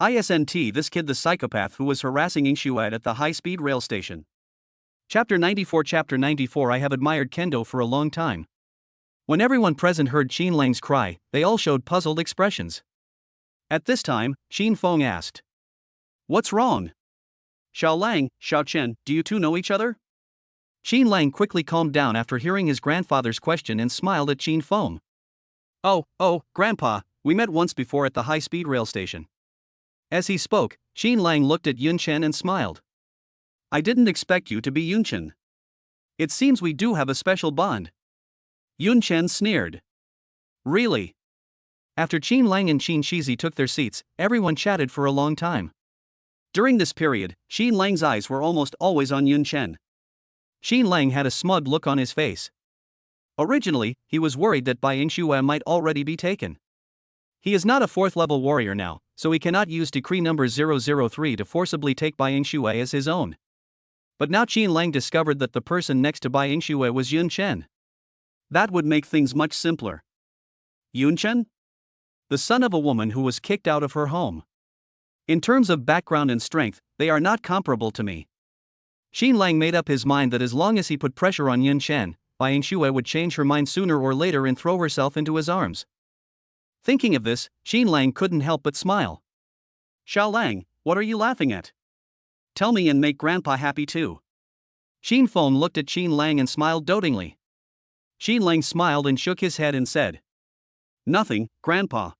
ISNT, this kid the psychopath who was harassing Yingshuad at the high-speed rail station. Chapter 94. I have admired Kendo for a long time. When everyone present heard Qin Lang's cry, they all showed puzzled expressions. At this time, Qin Feng asked, What's wrong? Xiao Lang, Xiao Chen, do you two know each other? Qin Lang quickly calmed down after hearing his grandfather's question and smiled at Qin Feng. Oh, Grandpa, we met once before at the high-speed rail station. As he spoke, Qin Lang looked at Yun Chen and smiled. I didn't expect you to be Yun Chen. It seems we do have a special bond. Yun Chen sneered. Really? After Qin Lang and Qin Shizi took their seats, everyone chatted for a long time. During this period, Xin Lang's eyes were almost always on Yun Chen. Xin Lang had a smug look on his face. Originally, he was worried that Bai Yingxue might already be taken. He is not a 4th level warrior now, so he cannot use decree number 003 to forcibly take Bai Yingxue as his own. But now Xin Lang discovered that the person next to Bai Yingxue was Yun Chen. That would make things much simpler. Yun Chen? The son of a woman who was kicked out of her home. In terms of background and strength, they are not comparable to me. Xin Lang made up his mind that as long as he put pressure on Yun Chen, Bai Yingxue would change her mind sooner or later and throw herself into his arms. Thinking of this, Xin Lang couldn't help but smile. Xiao Lang, what are you laughing at? Tell me and make Grandpa happy too. Xin Feng looked at Xin Lang and smiled dotingly. Xin Lang smiled and shook his head and said, "Nothing, Grandpa."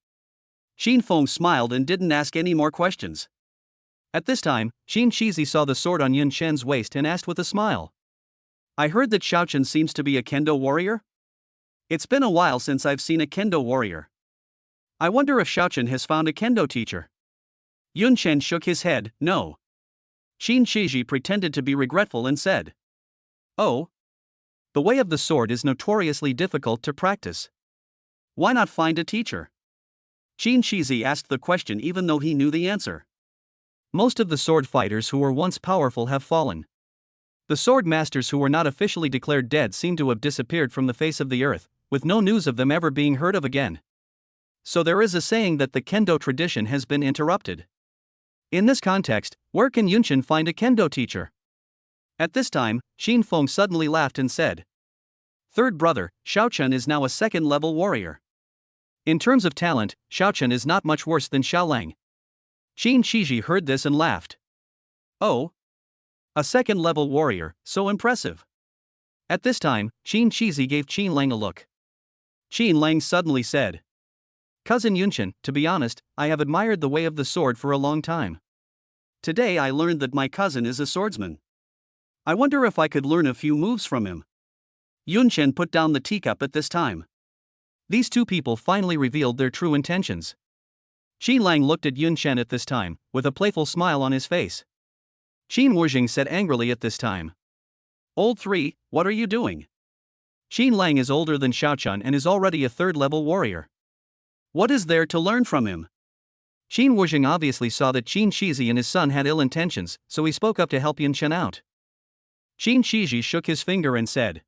Xin Feng smiled and didn't ask any more questions. At this time, Xin Shizi saw the sword on Yun Chen's waist and asked with a smile, "I heard that Xiaochen seems to be a kendo warrior? It's been a while since I've seen a kendo warrior. I wonder if Xiaochen has found a kendo teacher." Yun Chen shook his head, "No." Xin Shiji pretended to be regretful and said, "Oh? The way of the sword is notoriously difficult to practice. Why not find a teacher?" Xin Shizi asked the question even though he knew the answer. Most of the sword fighters who were once powerful have fallen. The sword masters who were not officially declared dead seem to have disappeared from the face of the earth, with no news of them ever being heard of again. So there is a saying that the kendo tradition has been interrupted. In this context, where can Yun Chen find a kendo teacher? At this time, Xin Feng suddenly laughed and said, "Third brother, Xiaochen is now a 2nd-level warrior. In terms of talent, Xiaochen is not much worse than Xiao Lang." Xin Shiji heard this and laughed. "Oh? A 2nd-level warrior, so impressive." At this time, Xin Shizi gave Xin Lang a look. Xin Lang suddenly said, "Cousin Yunchen, to be honest, I have admired the way of the sword for a long time. Today I learned that my cousin is a swordsman. I wonder if I could learn a few moves from him." Yunchen put down the teacup at this time. These two people finally revealed their true intentions. Xin Lang looked at Yun Chen at this time, with a playful smile on his face. Xin Wujing said angrily at this time, "Old 3, what are you doing? Xin Lang is older than Xiaochen and is already a 3rd-level warrior. What is there to learn from him?" Xin Wujing obviously saw that Xin Shizi and his son had ill intentions, so he spoke up to help Yun Chen out. Xin Shiji shook his finger and said,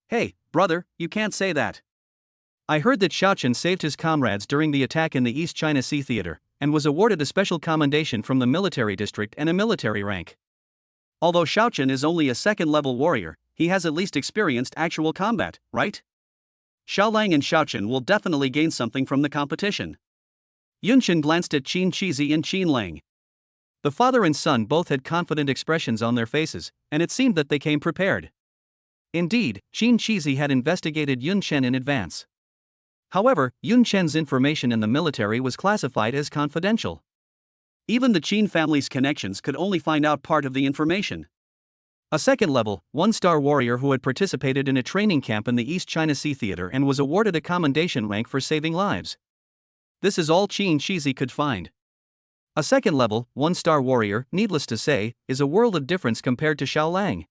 "Hey, brother, you can't say that. I heard that Xiaochen saved his comrades during the attack in the East China Sea Theater, and was awarded a special commendation from the military district and a military rank. Although Xiaochen is only a 2nd-level warrior, he has at least experienced actual combat, right? Xiao Lang and Xiaochen will definitely gain something from the competition." Yun Chen glanced at Qin Shizi and Qin Lang. The father and son both had confident expressions on their faces, and it seemed that they came prepared. Indeed, Qin Shizi had investigated Yun Chen in advance. However, Yun Chen's information in the military was classified as confidential. Even the Qin family's connections could only find out part of the information. A 2nd-level, 1-star warrior who had participated in a training camp in the East China Sea Theater and was awarded a commendation rank for saving lives. This is all Qin Shizi could find. A 2nd-level, 1-star warrior, needless to say, is a world of difference compared to Xiao Lang.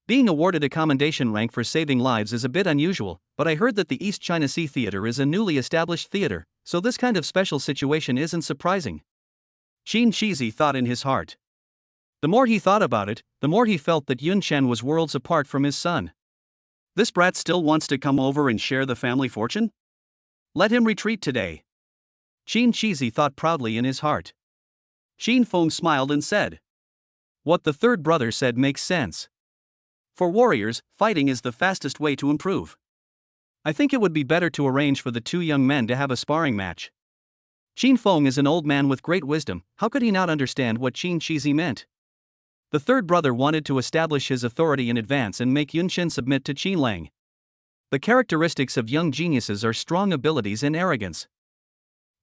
Being awarded a commendation rank for saving lives is a bit unusual, but I heard that the East China Sea Theater is a newly established theater, so this kind of special situation isn't surprising. Qin Shizi thought in his heart. The more he thought about it, the more he felt that Yun Chen was worlds apart from his son. This brat still wants to come over and share the family fortune? Let him retreat today. Qin Shizi thought proudly in his heart. Xin Feng smiled and said, "What the 3rd brother said makes sense. For warriors, fighting is the fastest way to improve. I think it would be better to arrange for the 2 young men to have a sparring match." Xin Feng is an old man with great wisdom, how could he not understand what Qin Shizi meant? The 3rd brother wanted to establish his authority in advance and make Yun Chen submit to Qin Lang. The characteristics of young geniuses are strong abilities and arrogance.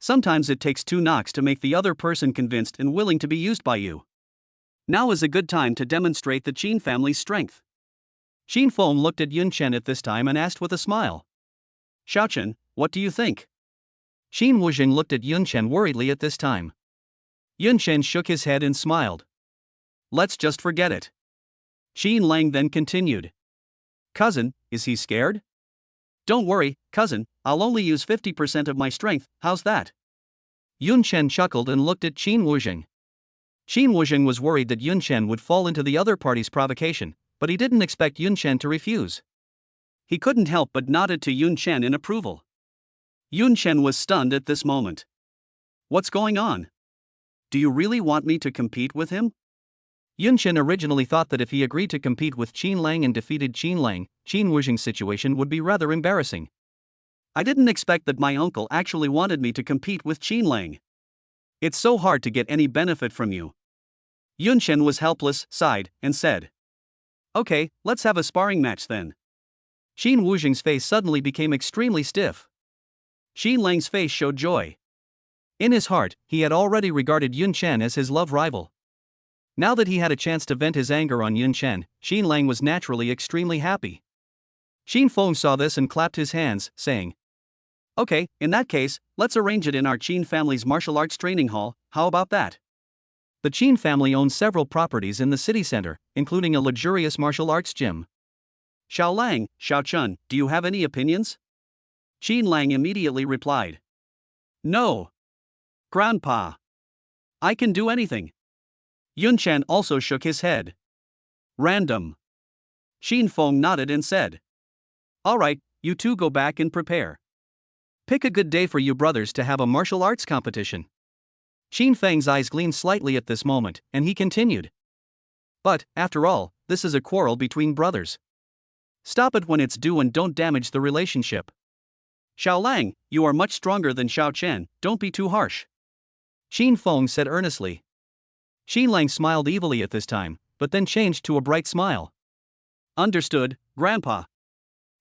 Sometimes it takes 2 knocks to make the other person convinced and willing to be used by you. Now is a good time to demonstrate the Qin family's strength. Xin Feng looked at Yun Chen at this time and asked with a smile, "Xiaochen, what do you think?" Xin Wujing looked at Yun Chen worriedly at this time. Yunchen shook his head and smiled. Let's just forget it. Qin Lang then continued. Cousin, is he scared? Don't worry, cousin, I'll only use 50% of my strength, how's that? Yunchen chuckled and looked at Qin Wuzheng. Qin Wuzheng was worried that Yunchen would fall into the other party's provocation, but he didn't expect Yunchen to refuse. He couldn't help but nodded to Yunchen in approval. Yunchen was stunned at this moment. What's going on? Do you really want me to compete with him? Yunchen originally thought that if he agreed to compete with Qin Lang and defeated Qin Lang, Qin Wuzheng's situation would be rather embarrassing. I didn't expect that my uncle actually wanted me to compete with Qin Lang. It's so hard to get any benefit from you. Yunchen was helpless, sighed, and said. Okay, let's have a sparring match then. Qin Wuzheng's face suddenly became extremely stiff. Qin Lang's face showed joy. In his heart, he had already regarded Yunchen as his love rival. Now that he had a chance to vent his anger on Yunchen, Qin Lang was naturally extremely happy. Qin Feng saw this and clapped his hands, saying, Okay, in that case, let's arrange it in our Qin family's martial arts training hall, how about that? The Qin family owns several properties in the city center, including a luxurious martial arts gym. Xiao Lang, Xiao Chun, do you have any opinions? Qin Lang immediately replied. No. Grandpa. I can do anything. Yunchen also shook his head. Random. Qin Feng nodded and said. Alright, you two go back and prepare. Pick a good day for you brothers to have a martial arts competition. Qin Feng's eyes gleamed slightly at this moment, and he continued. But, after all, this is a quarrel between brothers. Stop it when it's due and don't damage the relationship. Xiao Lang, you are much stronger than Xiao Chen, don't be too harsh. Qin Feng said earnestly. Qin Lang smiled evilly at this time, but then changed to a bright smile. Understood, Grandpa.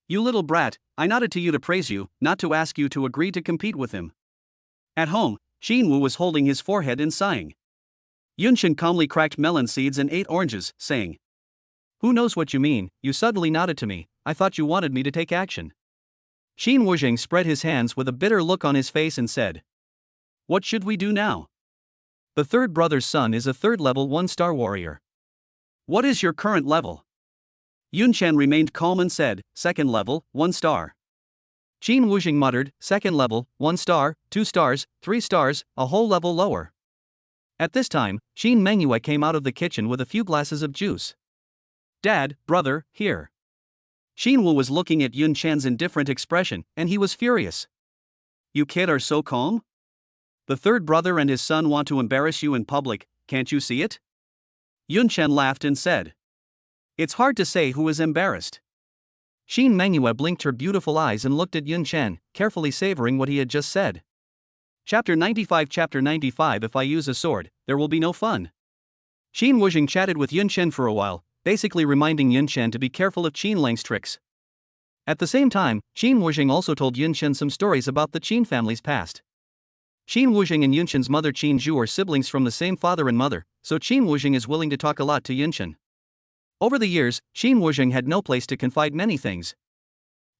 You little brat, I nodded to you to praise you, not to ask you to agree to compete with him. At home, Qin Wu was holding his forehead and sighing. Yunchen calmly cracked melon seeds and ate oranges, saying, Who knows what you mean, you suddenly nodded to me, I thought you wanted me to take action. Qin Wuzheng spread his hands with a bitter look on his face and said, What should we do now? The third brother's son is a third-level 1-star warrior. What is your current level? Yunchen remained calm and said, Second level, 1 star. Qin Wuzheng muttered, Second level, 1 star, 2 stars, 3 stars, a whole level lower. At this time, Qin Mengyue came out of the kitchen with a few glasses of juice. Dad, brother, here. Qin Wu was looking at Yunchen's indifferent expression, and he was furious. You kid are so calm? The third brother and his son want to embarrass you in public, can't you see it? Yunchen laughed and said. It's hard to say who is embarrassed. Qin Mengyue blinked her beautiful eyes and looked at Yunchen, carefully savoring what he had just said. Chapter 95 If I use a sword, there will be no fun. Qin Wuzheng chatted with Yunchen for a while, basically reminding Yunchen to be careful of Qin Lang's tricks. At the same time, Qin Wuzheng also told Yunchen some stories about the Qin family's past. Qin Wuzheng and Yunchen's mother Qin Zhu are siblings from the same father and mother, so Qin Wuzheng is willing to talk a lot to Yunchen. Over the years, Qin Wuzheng had no place to confide many things.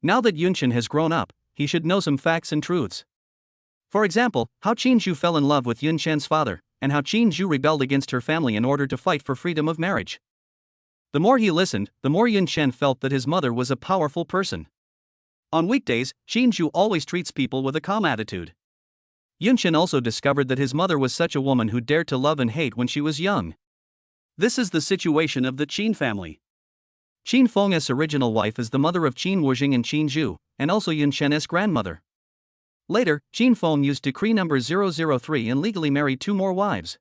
Now that Yunchen has grown up, he should know some facts and truths. For example, how Qin Zhu fell in love with Yunchen's father, and how Qin Zhu rebelled against her family in order to fight for freedom of marriage. The more he listened, the more Yunchen felt that his mother was a powerful person. On weekdays, Qin Zhu always treats people with a calm attitude. Yunchen also discovered that his mother was such a woman who dared to love and hate when she was young. This is the situation of the Qin family. Qin Feng's original wife is the mother of Qin Wuzheng and Qin Zhu, and also Yunchen's grandmother. Later, Qin Feng used Decree No. 003 and legally married 2 more wives.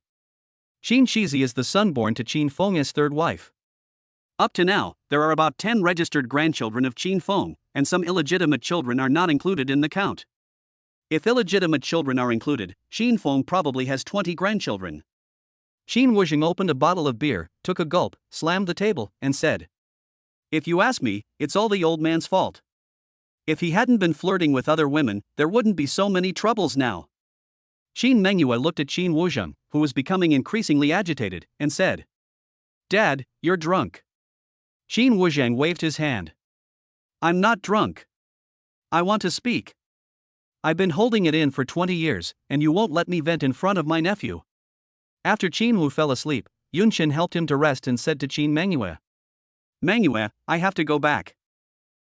Qin Shizi is the son born to Qin Feng's third wife. Up to now, there are about 10 registered grandchildren of Qin Feng, and some illegitimate children are not included in the count. If illegitimate children are included, Qin Feng probably has 20 grandchildren. Qin Wuzheng opened a bottle of beer, took a gulp, slammed the table, and said, If you ask me, it's all the old man's fault. If he hadn't been flirting with other women, there wouldn't be so many troubles now. Qin Mengyue looked at Qin Wuzheng, who was becoming increasingly agitated, and said, Dad, you're drunk. Qin Wuzheng waved his hand. I'm not drunk. I want to speak. I've been holding it in for 20 years, and you won't let me vent in front of my nephew. After Qin Wu fell asleep, Yunchen helped him to rest and said to Qin Mengyue, "Mengyue, I have to go back.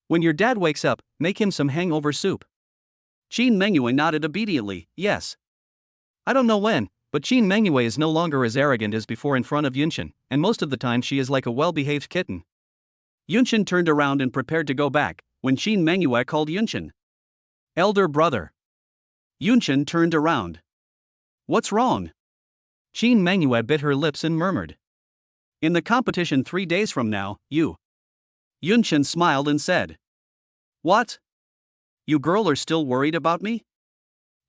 When your dad wakes up, make him some hangover soup." Qin Mengyue nodded obediently, yes. I don't know when, but Qin Mengyue is no longer as arrogant as before in front of Yunchen, and most of the time she is like a well-behaved kitten. Yunchen turned around and prepared to go back, when Qin Mengyue called Yunchen. "Elder brother." Yunchen turned around. "What's wrong?" Qin Mengyue bit her lips and murmured. "In the competition 3 days from now, you." Yunchen smiled and said, "What? You girl are still worried about me?"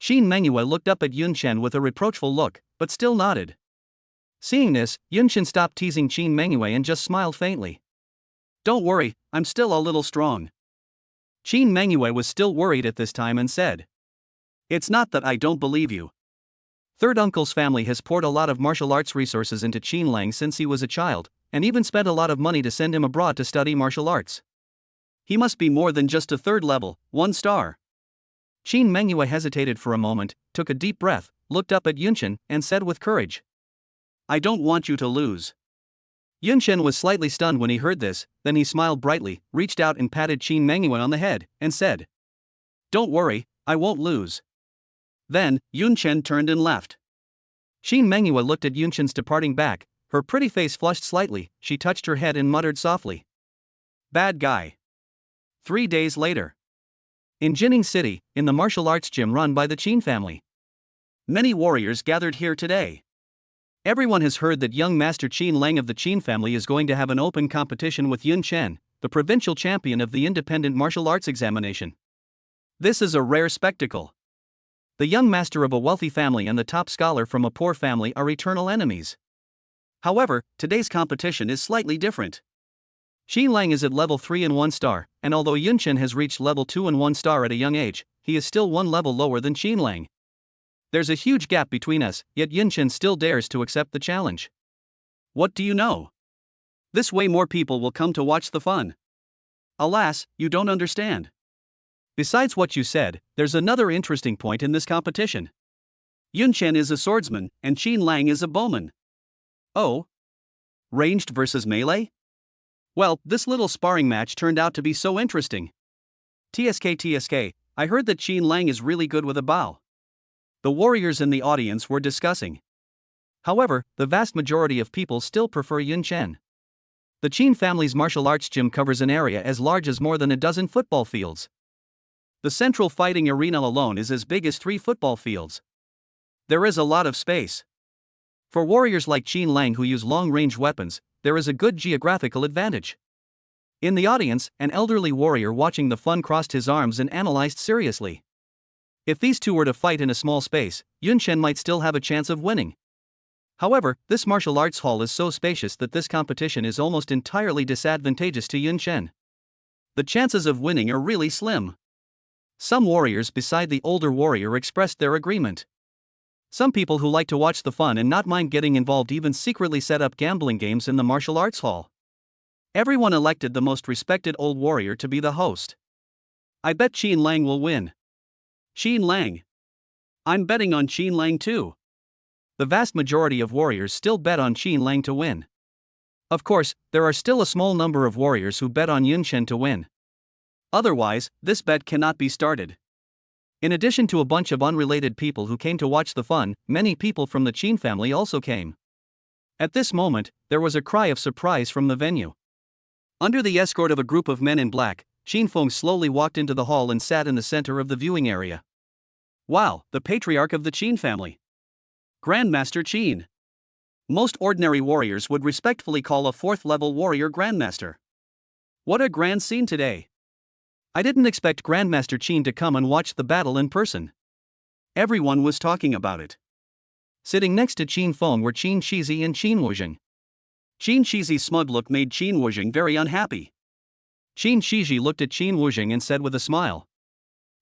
Qin Mengyue looked up at Yunchen with a reproachful look, but still nodded. Seeing this, Yunchen stopped teasing Qin Mengyue and just smiled faintly. "Don't worry, I'm still a little strong." Qin Mengyue was still worried at this time and said, "It's not that I don't believe you. Third uncle's family has poured a lot of martial arts resources into Qin Lang since he was a child, and even spent a lot of money to send him abroad to study martial arts. He must be more than just a third level, 1 star. Qin Mengyue hesitated for a moment, took a deep breath, looked up at Yunchen, and said with courage, "I don't want you to lose." Yunchen was slightly stunned when he heard this, then he smiled brightly, reached out and patted Qin Mengyue on the head, and said, "Don't worry, I won't lose." Then, Yunchen turned and left. Qin Mengyue looked at Yunchen's departing back, her pretty face flushed slightly, she touched her head and muttered softly, "Bad guy." 3 days later. In Jining City, in the martial arts gym run by the Qin family. Many warriors gathered here today. Everyone has heard that young Master Qin Lang of the Qin family is going to have an open competition with Yun Chen, the provincial champion of the independent martial arts examination. This is a rare spectacle. The young master of a wealthy family and the top scholar from a poor family are eternal enemies. However, today's competition is slightly different. Qin Lang is at level 3 and 1 star, and although Yunchen has reached level 2 and 1 star at a young age, he is still 1 level lower than Qin Lang. There's a huge gap between us, yet Yunchen still dares to accept the challenge. What do you know? This way more people will come to watch the fun. Alas, you don't understand. Besides what you said, there's another interesting point in this competition. Yunchen is a swordsman, and Qin Lang is a bowman. Oh? Ranged versus melee? Well, this little sparring match turned out to be so interesting. TSK, I heard that Qin Lang is really good with a bow. The warriors in the audience were discussing. However, the vast majority of people still prefer Yun Chen. The Qin family's martial arts gym covers an area as large as more than a dozen football fields. The central fighting arena alone is as big as 3 football fields. There is a lot of space. For warriors like Qin Lang who use long-range weapons, there is a good geographical advantage. In the audience, an elderly warrior watching the fun crossed his arms and analyzed seriously. If these two were to fight in a small space, Yun Chen might still have a chance of winning. However, this martial arts hall is so spacious that this competition is almost entirely disadvantageous to Yun Chen. The chances of winning are really slim. Some warriors beside the older warrior expressed their agreement. Some people who like to watch the fun and not mind getting involved even secretly set up gambling games in the martial arts hall. Everyone elected the most respected old warrior to be the host. I bet Qin Lang will win. Qin Lang. I'm betting on Qin Lang too. The vast majority of warriors still bet on Qin Lang to win. Of course, there are still a small number of warriors who bet on Yun Chen to win. Otherwise, this bet cannot be started. In addition to a bunch of unrelated people who came to watch the fun, many people from the Qin family also came. At this moment, there was a cry of surprise from the venue. Under the escort of a group of men in black, Qin Feng slowly walked into the hall and sat in the center of the viewing area. Wow, the patriarch of the Qin family. Grandmaster Qin. Most ordinary warriors would respectfully call a 4th level warrior Grandmaster. What a grand scene today. I didn't expect Grandmaster Qin to come and watch the battle in person. Everyone was talking about it. Sitting next to Qin Feng were Qin Shizi and Qin Wuzheng. Qin Shizi's smug look made Qin Wuzheng very unhappy. Qin Shizi looked at Qin Wuzheng and said with a smile,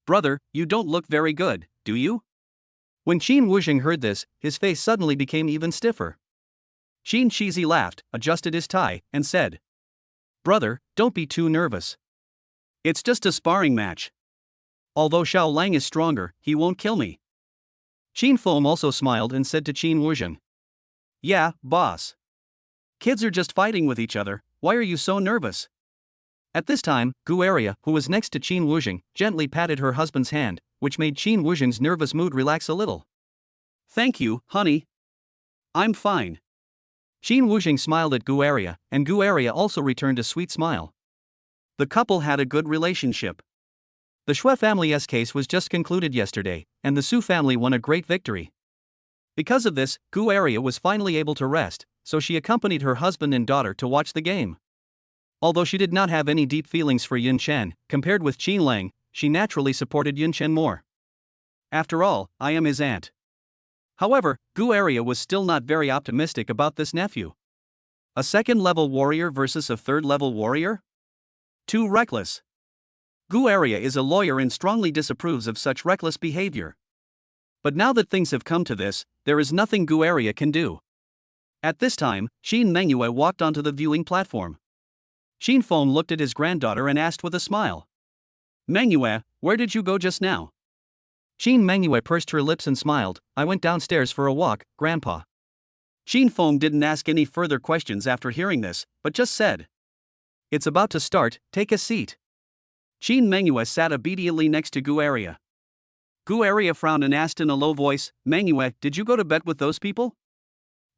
"Brother, you don't look very good, do you?" When Qin Wuzheng heard this, his face suddenly became even stiffer. Qin Shizi laughed, adjusted his tie, and said, "Brother, don't be too nervous. It's just a sparring match. Although Xiao Lang is stronger, he won't kill me." Qin Feng also smiled and said to Qin Wuzheng, Yeah, boss. Kids are just fighting with each other, why are you so nervous? At this time, Gu Area, who was next to Qin Wuzheng, gently patted her husband's hand, which made Qin Wuzheng's nervous mood relax a little. Thank you, honey. I'm fine. Qin Wuzheng smiled at Gu Area, and Gu Area also returned a sweet smile. The couple had a good relationship. The Shui family's case was just concluded yesterday, and the Su family won a great victory. Because of this, Gu Area was finally able to rest, so she accompanied her husband and daughter to watch the game. Although she did not have any deep feelings for Yun Chen, compared with Qin Lang, she naturally supported Yun Chen more. After all, I am his aunt. However, Gu Area was still not very optimistic about this nephew. A second-level warrior versus a third-level warrior? Too reckless. Gu Area is a lawyer and strongly disapproves of such reckless behavior. But now that things have come to this, there is nothing Gu Area can do. At this time, Xin Mengyue walked onto the viewing platform. Xin Feng looked at his granddaughter and asked with a smile. Mengyue, where did you go just now? Xin Mengyue pursed her lips and smiled. I went downstairs for a walk, Grandpa. Xin Feng didn't ask any further questions after hearing this, but just said. It's about to start, take a seat. Xin Mengyue sat obediently next to Gu Area. Gu Area frowned and asked in a low voice, Mengyue, did you go to bed with those people?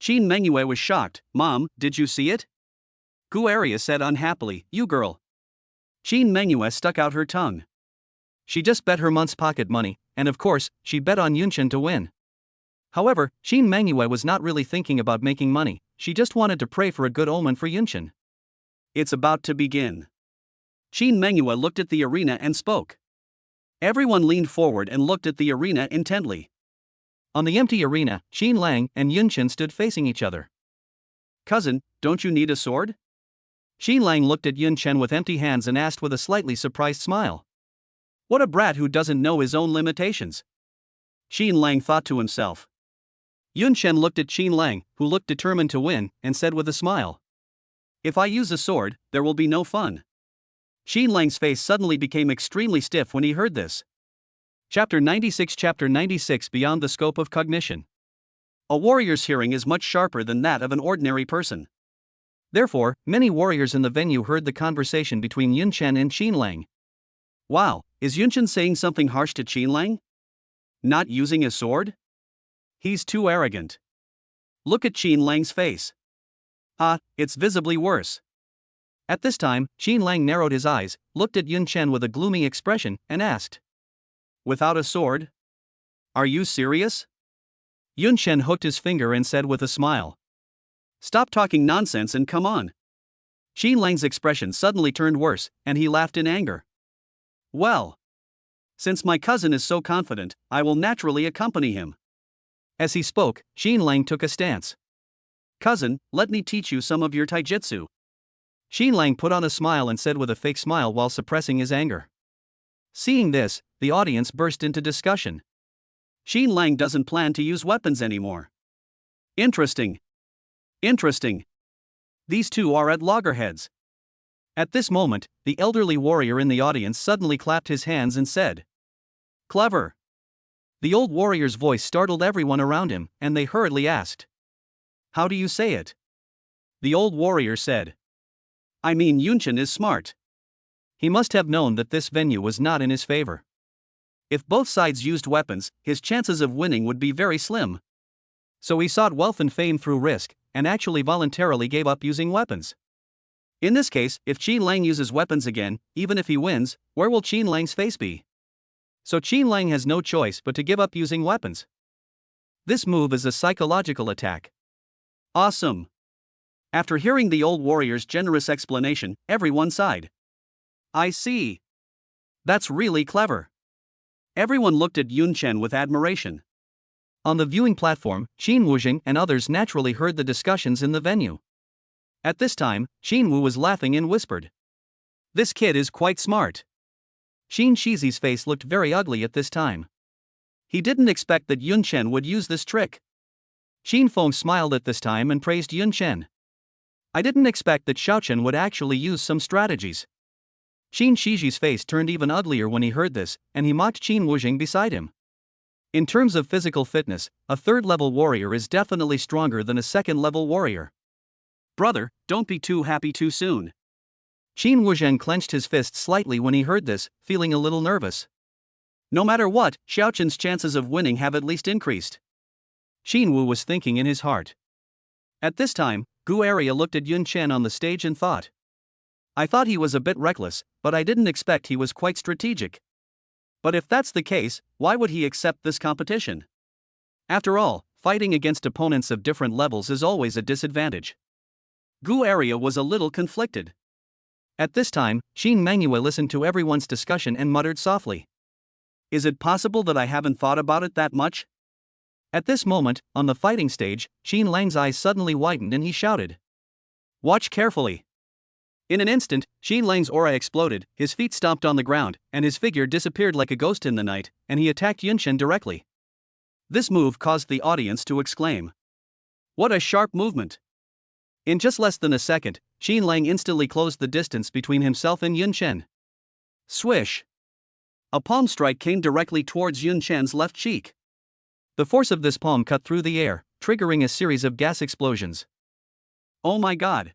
Xin Mengyue was shocked. Mom, did you see it? Gu Area said unhappily, you girl. Xin Mengyue stuck out her tongue. She just bet her month's pocket money, and of course, she bet on Yunchen to win. However, Xin Mengyue was not really thinking about making money, she just wanted to pray for a good omen for Yunchen. It's about to begin. Xin Mengyue looked at the arena and spoke. Everyone leaned forward and looked at the arena intently. On the empty arena, Qin Lang and Yunchen stood facing each other. Cousin, don't you need a sword? Qin Lang looked at Yunchen with empty hands and asked with a slightly surprised smile. What a brat who doesn't know his own limitations. Qin Lang thought to himself. Yunchen looked at Qin Lang, who looked determined to win, and said with a smile. If I use a sword, there will be no fun. Qin Lang's face suddenly became extremely stiff when he heard this. Chapter 96 Beyond the Scope of Cognition. A warrior's hearing is much sharper than that of an ordinary person. Therefore, many warriors in the venue heard the conversation between Yunchen and Qin Lang. Wow, is Yunchen saying something harsh to Qin Lang? Not using a sword? He's too arrogant. Look at Qin Lang's face. Ah, it's visibly worse. At this time, Qin Lang narrowed his eyes, looked at Yunchen with a gloomy expression, and asked. Without a sword? Are you serious? Yunchen hooked his finger and said with a smile. Stop talking nonsense and come on. Qin Lang's expression suddenly turned worse, and he laughed in anger. Well. Since my cousin is so confident, I will naturally accompany him. As he spoke, Qin Lang took a stance. Cousin, let me teach you some of your taijutsu. Qin Lang put on a smile and said with a fake smile while suppressing his anger. Seeing this, the audience burst into discussion. Qin Lang doesn't plan to use weapons anymore. Interesting. These two are at loggerheads. At this moment, the elderly warrior in the audience suddenly clapped his hands and said, Clever. The old warrior's voice startled everyone around him, and they hurriedly asked, How do you say it? The old warrior said, I mean Yunchen is smart. He must have known that this venue was not in his favor. If both sides used weapons, his chances of winning would be very slim. So he sought wealth and fame through risk, and actually voluntarily gave up using weapons. In this case, if Qin Lang uses weapons again, even if he wins, where will Qin Lang's face be? So Qin Lang has no choice but to give up using weapons. This move is a psychological attack. Awesome. After hearing the old warrior's generous explanation, everyone sighed. I see. That's really clever. Everyone looked at Yunchen with admiration. On the viewing platform, Qin Wuzheng and others naturally heard the discussions in the venue. At this time, Qin Wu was laughing and whispered. This kid is quite smart. Qin Shizi's face looked very ugly at this time. He didn't expect that Yunchen would use this trick. Qin Feng smiled at this time and praised Yunchen. I didn't expect that Xiaochen would actually use some strategies. Qin Shiji's face turned even uglier when he heard this, and he mocked Qin Wuzheng beside him. In terms of physical fitness, a third-level warrior is definitely stronger than a second-level warrior. Brother, don't be too happy too soon. Qin Wuzhen clenched his fist slightly when he heard this, feeling a little nervous. No matter what, Xiaoqin's chances of winning have at least increased. Qin Wu was thinking in his heart. At this time, Gu Area looked at Yun Chen on the stage and thought. I thought he was a bit reckless, but I didn't expect he was quite strategic. But if that's the case, why would he accept this competition? After all, fighting against opponents of different levels is always a disadvantage. Gu Area was a little conflicted. At this time, Qin Mangyue listened to everyone's discussion and muttered softly. Is it possible that I haven't thought about it that much? At this moment, on the fighting stage, Qin Lang's eyes suddenly widened and he shouted. Watch carefully. In an instant, Qin Lang's aura exploded, his feet stomped on the ground, and his figure disappeared like a ghost in the night, and he attacked Yun Chen directly. This move caused the audience to exclaim. What a sharp movement! In just less than a second, Qin Lang instantly closed the distance between himself and Yun Chen. Swish! A palm strike came directly towards Yun Chen's left cheek. The force of this palm cut through the air, triggering a series of gas explosions. Oh my god!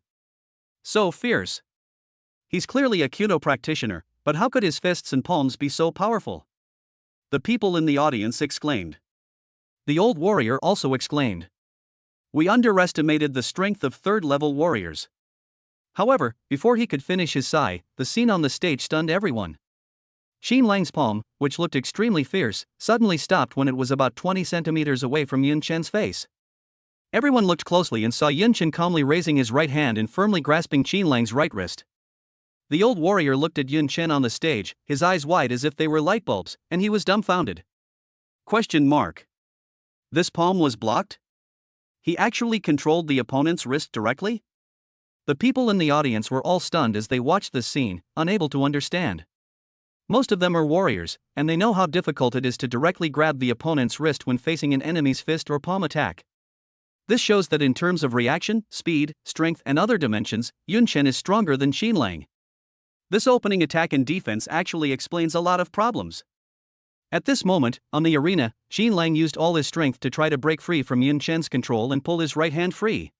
So fierce! He's clearly a Kudo practitioner, but how could his fists and palms be so powerful? The people in the audience exclaimed. The old warrior also exclaimed. We underestimated the strength of third-level warriors. However, before he could finish his sigh, the scene on the stage stunned everyone. Qin Lang's palm, which looked extremely fierce, suddenly stopped when it was about 20 centimeters away from Yun Chen's face. Everyone looked closely and saw Yun Chen calmly raising his right hand and firmly grasping Qin Lang's right wrist. The old warrior looked at Yun Chen on the stage, his eyes wide as if they were light bulbs, and he was dumbfounded. Question mark. This palm was blocked? He actually controlled the opponent's wrist directly? The people in the audience were all stunned as they watched this scene, unable to understand. Most of them are warriors, and they know how difficult it is to directly grab the opponent's wrist when facing an enemy's fist or palm attack. This shows that in terms of reaction, speed, strength, and other dimensions, Yun Chen is stronger than Qin Lang. This opening attack and defense actually explains a lot of problems. At this moment, on the arena, Qin Lang used all his strength to try to break free from Yun Chen's control and pull his right hand free.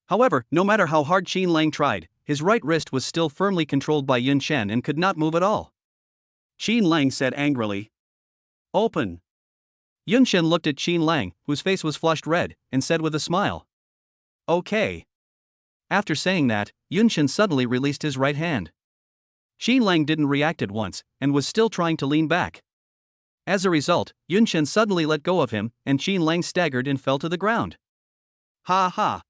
However, no matter how hard Qin Lang tried, his right wrist was still firmly controlled by Yun Chen and could not move at all. Qin Lang said angrily. Open. Yun Chen looked at Qin Lang, whose face was flushed red, and said with a smile. Okay. After saying that, Yun Chen suddenly released his right hand. Qin Lang didn't react at once, and was still trying to lean back. As a result, Yun Chen suddenly let go of him, and Qin Lang staggered and fell to the ground. Ha ha.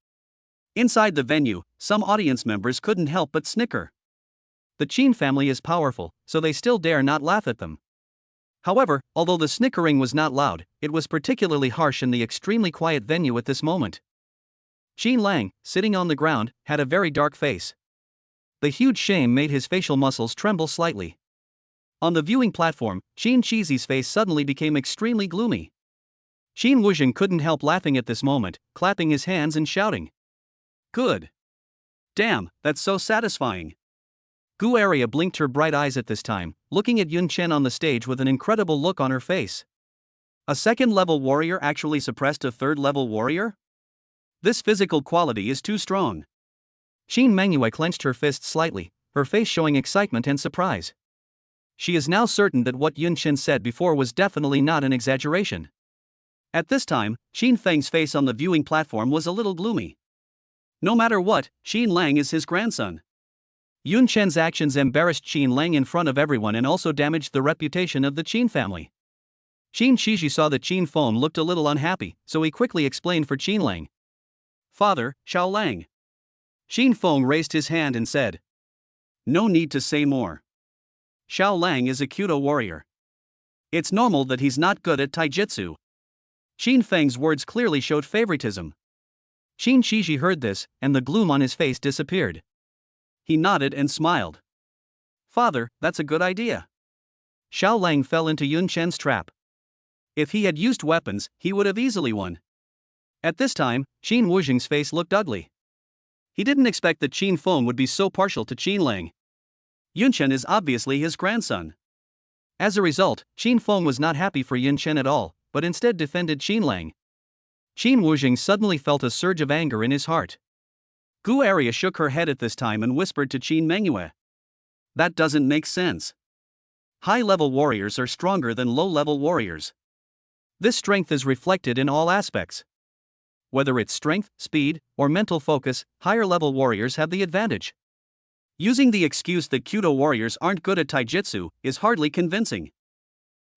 Inside the venue, some audience members couldn't help but snicker. The Qin family is powerful, so they still dare not laugh at them. However, although the snickering was not loud, it was particularly harsh in the extremely quiet venue at this moment. Qin Lang, sitting on the ground, had a very dark face. The huge shame made his facial muscles tremble slightly. On the viewing platform, Qin Shizi's face suddenly became extremely gloomy. Qin Wuzhen couldn't help laughing at this moment, clapping his hands and shouting. Good. Damn, that's so satisfying. Gu Area blinked her bright eyes at this time, looking at Yun Chen on the stage with an incredible look on her face. A second-level warrior actually suppressed a third-level warrior? This physical quality is too strong. Qin Mangyue clenched her fist slightly, her face showing excitement and surprise. She is now certain that what Yun Chen said before was definitely not an exaggeration. At this time, Qin Feng's face on the viewing platform was a little gloomy. No matter what, Qin Lang is his grandson. Yun Chen's actions embarrassed Qin Lang in front of everyone and also damaged the reputation of the Qin family. Qin Shiji saw that Qin Feng looked a little unhappy, so he quickly explained for Qin Lang. Father, Xiao Lang. Qin Feng raised his hand and said. No need to say more. Xiao Lang is a Kudo warrior. It's normal that he's not good at taijutsu. Qin Feng's words clearly showed favoritism. Qin Shiji heard this, and the gloom on his face disappeared. He nodded and smiled. Father, that's a good idea. Xiao Lang fell into Yun Chen's trap. If he had used weapons, he would have easily won. At this time, Qin Wuzheng's face looked ugly. He didn't expect that Qin Feng would be so partial to Qin Lang. Yun Chen is obviously his grandson. As a result, Qin Feng was not happy for Yun Chen at all, but instead defended Qin Lang. Qin Wuzheng suddenly felt a surge of anger in his heart. Gu Area shook her head at this time and whispered to Qin Mengyue. That doesn't make sense. High-level warriors are stronger than low-level warriors. This strength is reflected in all aspects. Whether it's strength, speed, or mental focus, higher-level warriors have the advantage. Using the excuse that Kyudo warriors aren't good at taijutsu is hardly convincing.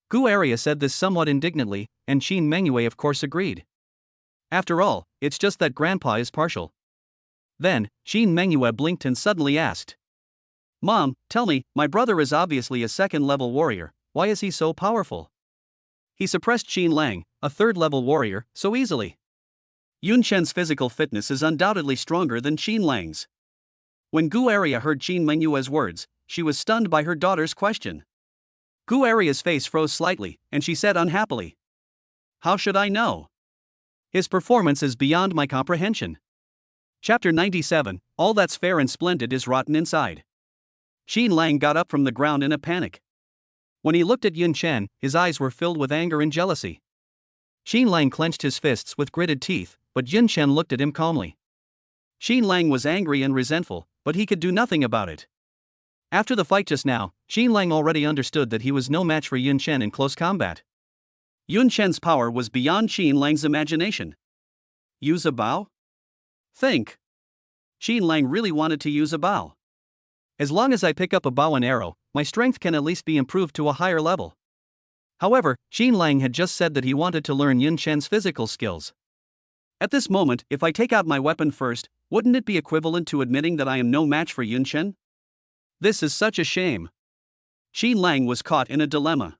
Gu Area said this somewhat indignantly, and Qin Mengyue of course agreed. After all, it's just that grandpa is partial. Then, Qin Mengyue blinked and suddenly asked. Mom, tell me, my brother is obviously a second-level warrior, why is he so powerful? He suppressed Qin Lang, a third-level warrior, so easily. Yun Chen's physical fitness is undoubtedly stronger than Qin Lang's. When Gu Area heard Qin Mengyue's words, she was stunned by her daughter's question. Gu Area's face froze slightly, and she said unhappily. How should I know? His performance is beyond my comprehension. Chapter 97, All that's fair and splendid is rotten inside. Qin Lang got up from the ground in a panic. When he looked at Yun Chen, his eyes were filled with anger and jealousy. Qin Lang clenched his fists with gritted teeth, but Yun Chen looked at him calmly. Qin Lang was angry and resentful, but he could do nothing about it. After the fight just now, Qin Lang already understood that he was no match for Yun Chen in close combat. Yun Chen's power was beyond Qin Lang's imagination. Use a bow? Think. Qin Lang really wanted to use a bow. As long as I pick up a bow and arrow, my strength can at least be improved to a higher level. However, Qin Lang had just said that he wanted to learn Yun Chen's physical skills. At this moment, if I take out my weapon first, wouldn't it be equivalent to admitting that I am no match for Yun Chen? This is such a shame. Qin Lang was caught in a dilemma.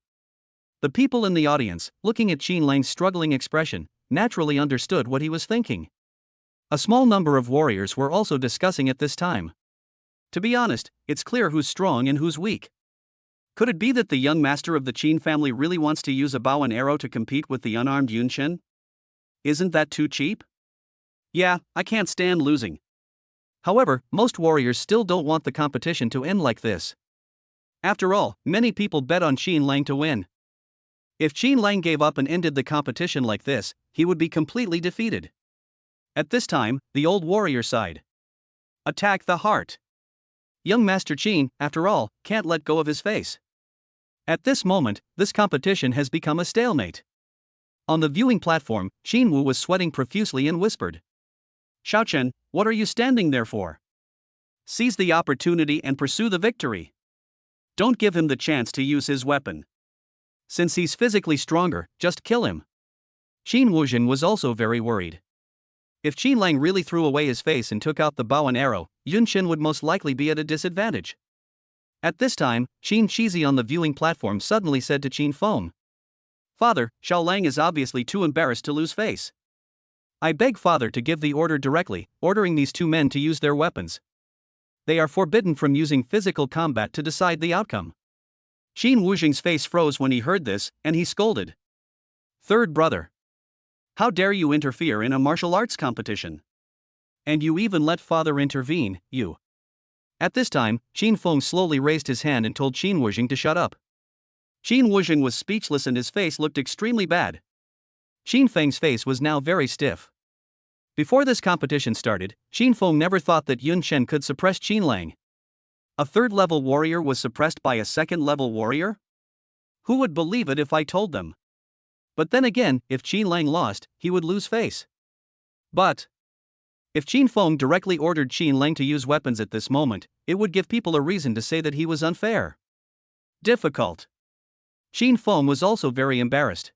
The people in the audience, looking at Qin Lang's struggling expression, naturally understood what he was thinking. A small number of warriors were also discussing at this time. To be honest, it's clear who's strong and who's weak. Could it be that the young master of the Qin family really wants to use a bow and arrow to compete with the unarmed Yun Chen? Isn't that too cheap? Yeah, I can't stand losing. However, most warriors still don't want the competition to end like this. After all, many people bet on Qin Lang to win. If Qin Lang gave up and ended the competition like this, he would be completely defeated. At this time, the old warrior sighed. Attack the heart. Young Master Qin, after all, can't let go of his face. At this moment, this competition has become a stalemate. On the viewing platform, Qin Wu was sweating profusely and whispered. Xiaochen, what are you standing there for? Seize the opportunity and pursue the victory. Don't give him the chance to use his weapon. Since he's physically stronger, just kill him. Qin Wuzhen was also very worried. If Qin Lang really threw away his face and took out the bow and arrow, Yun Chen would most likely be at a disadvantage. At this time, Qin Shizi on the viewing platform suddenly said to Qin Feng. Father, Xiao Lang is obviously too embarrassed to lose face. I beg Father to give the order directly, ordering these two men to use their weapons. They are forbidden from using physical combat to decide the outcome. Qin Wuzheng's face froze when he heard this, and he scolded. Third brother. How dare you interfere in a martial arts competition? And you even let Father intervene, you. At this time, Qin Feng slowly raised his hand and told Qin Wuzheng to shut up. Qin Wuzheng was speechless and his face looked extremely bad. Qin Feng's face was now very stiff. Before this competition started, Qin Feng never thought that Yun Chen could suppress Qin Lang. A third-level warrior was suppressed by a second-level warrior? Who would believe it if I told them? But then again, if Qin Lang lost, he would lose face. But if Qin Feng directly ordered Qin Lang to use weapons at this moment, it would give people a reason to say that he was unfair. Difficult. Qin Feng was also very embarrassed.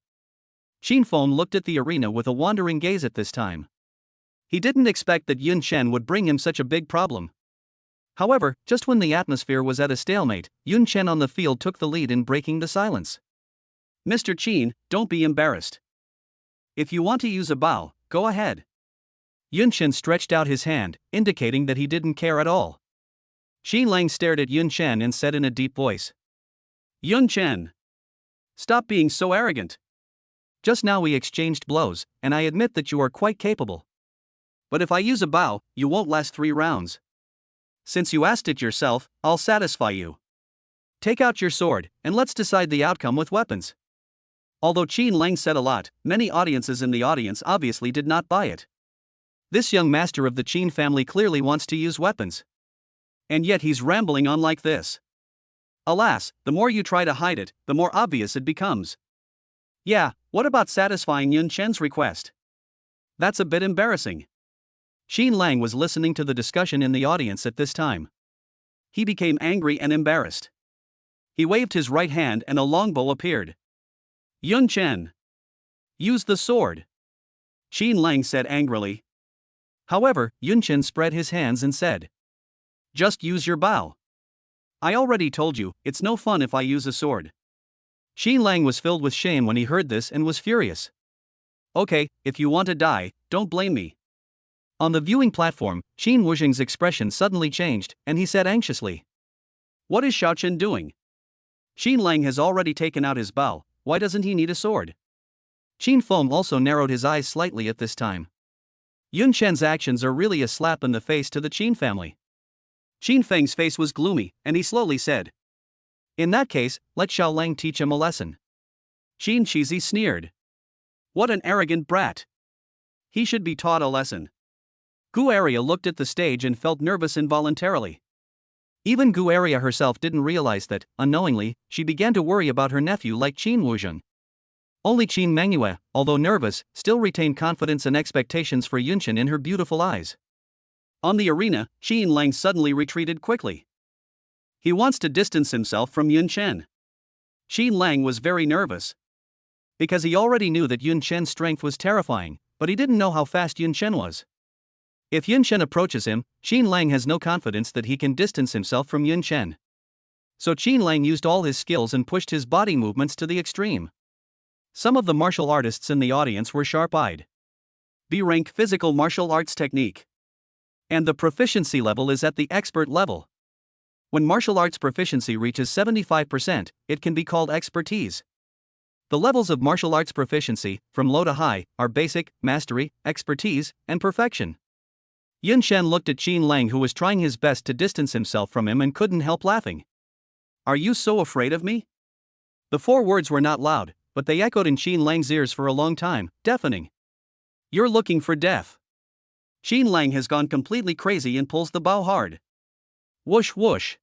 Qin Feng looked at the arena with a wandering gaze at this time. He didn't expect that Yun Chen would bring him such a big problem. However, just when the atmosphere was at a stalemate, Yun Chen on the field took the lead in breaking the silence. Mr. Qin, don't be embarrassed. If you want to use a bow, go ahead. Yun Chen stretched out his hand, indicating that he didn't care at all. Qin Lang stared at Yun Chen and said in a deep voice. Yun Chen. Stop being so arrogant. Just now we exchanged blows, and I admit that you are quite capable. But if I use a bow, you won't last 3 rounds. Since you asked it yourself, I'll satisfy you. Take out your sword, and let's decide the outcome with weapons. Although Qin Lang said a lot, many audiences in the audience obviously did not buy it. This young master of the Qin family clearly wants to use weapons. And yet he's rambling on like this. Alas, the more you try to hide it, the more obvious it becomes. Yeah, what about satisfying Yun Chen's request? That's a bit embarrassing. Qin Lang was listening to the discussion in the audience at this time. He became angry and embarrassed. He waved his right hand and a longbow appeared. Yun Chen, use the sword, Qin Lang said angrily. However, Yun Chen spread his hands and said, just use your bow. I already told you, it's no fun if I use a sword. Qin Lang was filled with shame when he heard this and was furious. Okay, if you want to die, don't blame me. On the viewing platform, Qin Wuzheng's expression suddenly changed, and he said anxiously, what is Xiaochen doing? Qin Lang has already taken out his bow, why doesn't he need a sword? Qin Feng also narrowed his eyes slightly at this time. Yun Chen's actions are really a slap in the face to the Qin family. Qin Feng's face was gloomy, and he slowly said, in that case, let Xiao Lang teach him a lesson. Qin Shizi sneered. What an arrogant brat. He should be taught a lesson. Gu Aria looked at the stage and felt nervous involuntarily. Even Gu Aria herself didn't realize that, unknowingly, she began to worry about her nephew like Qin Wuzheng. Only Qin Mengyue, although nervous, still retained confidence and expectations for Yunchen in her beautiful eyes. On the arena, Qin Lang suddenly retreated quickly. He wants to distance himself from Yun Chen. Qin Lang was very nervous. Because he already knew that Yun Chen's strength was terrifying, but he didn't know how fast Yun Chen was. If Yun Chen approaches him, Qin Lang has no confidence that he can distance himself from Yun Chen. So Qin Lang used all his skills and pushed his body movements to the extreme. Some of the martial artists in the audience were sharp-eyed. B-rank physical martial arts technique. And the proficiency level is at the expert level. When martial arts proficiency reaches 75%, it can be called expertise. The levels of martial arts proficiency, from low to high, are basic, mastery, expertise, and perfection. Yun Chen looked at Qin Lang, who was trying his best to distance himself from him, and couldn't help laughing. Are you so afraid of me? The 4 words were not loud, but they echoed in Qin Lang's ears for a long time, deafening. You're looking for death. Qin Lang has gone completely crazy and pulls the bow hard. Whoosh whoosh.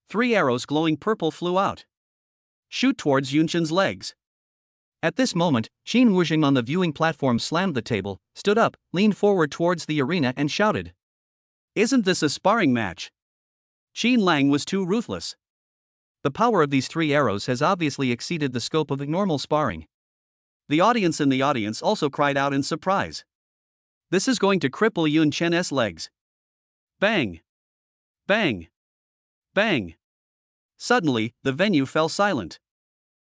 3 arrows glowing purple flew out. Shoot towards Yun Chen's legs. At this moment, Qin Wuzheng on the viewing platform slammed the table, stood up, leaned forward towards the arena and shouted. Isn't this a sparring match? Qin Lang was too ruthless. The power of these 3 arrows has obviously exceeded the scope of normal sparring. The audience in the audience also cried out in surprise. This is going to cripple Yun Chen's legs. Bang! Bang! Bang! Suddenly, the venue fell silent.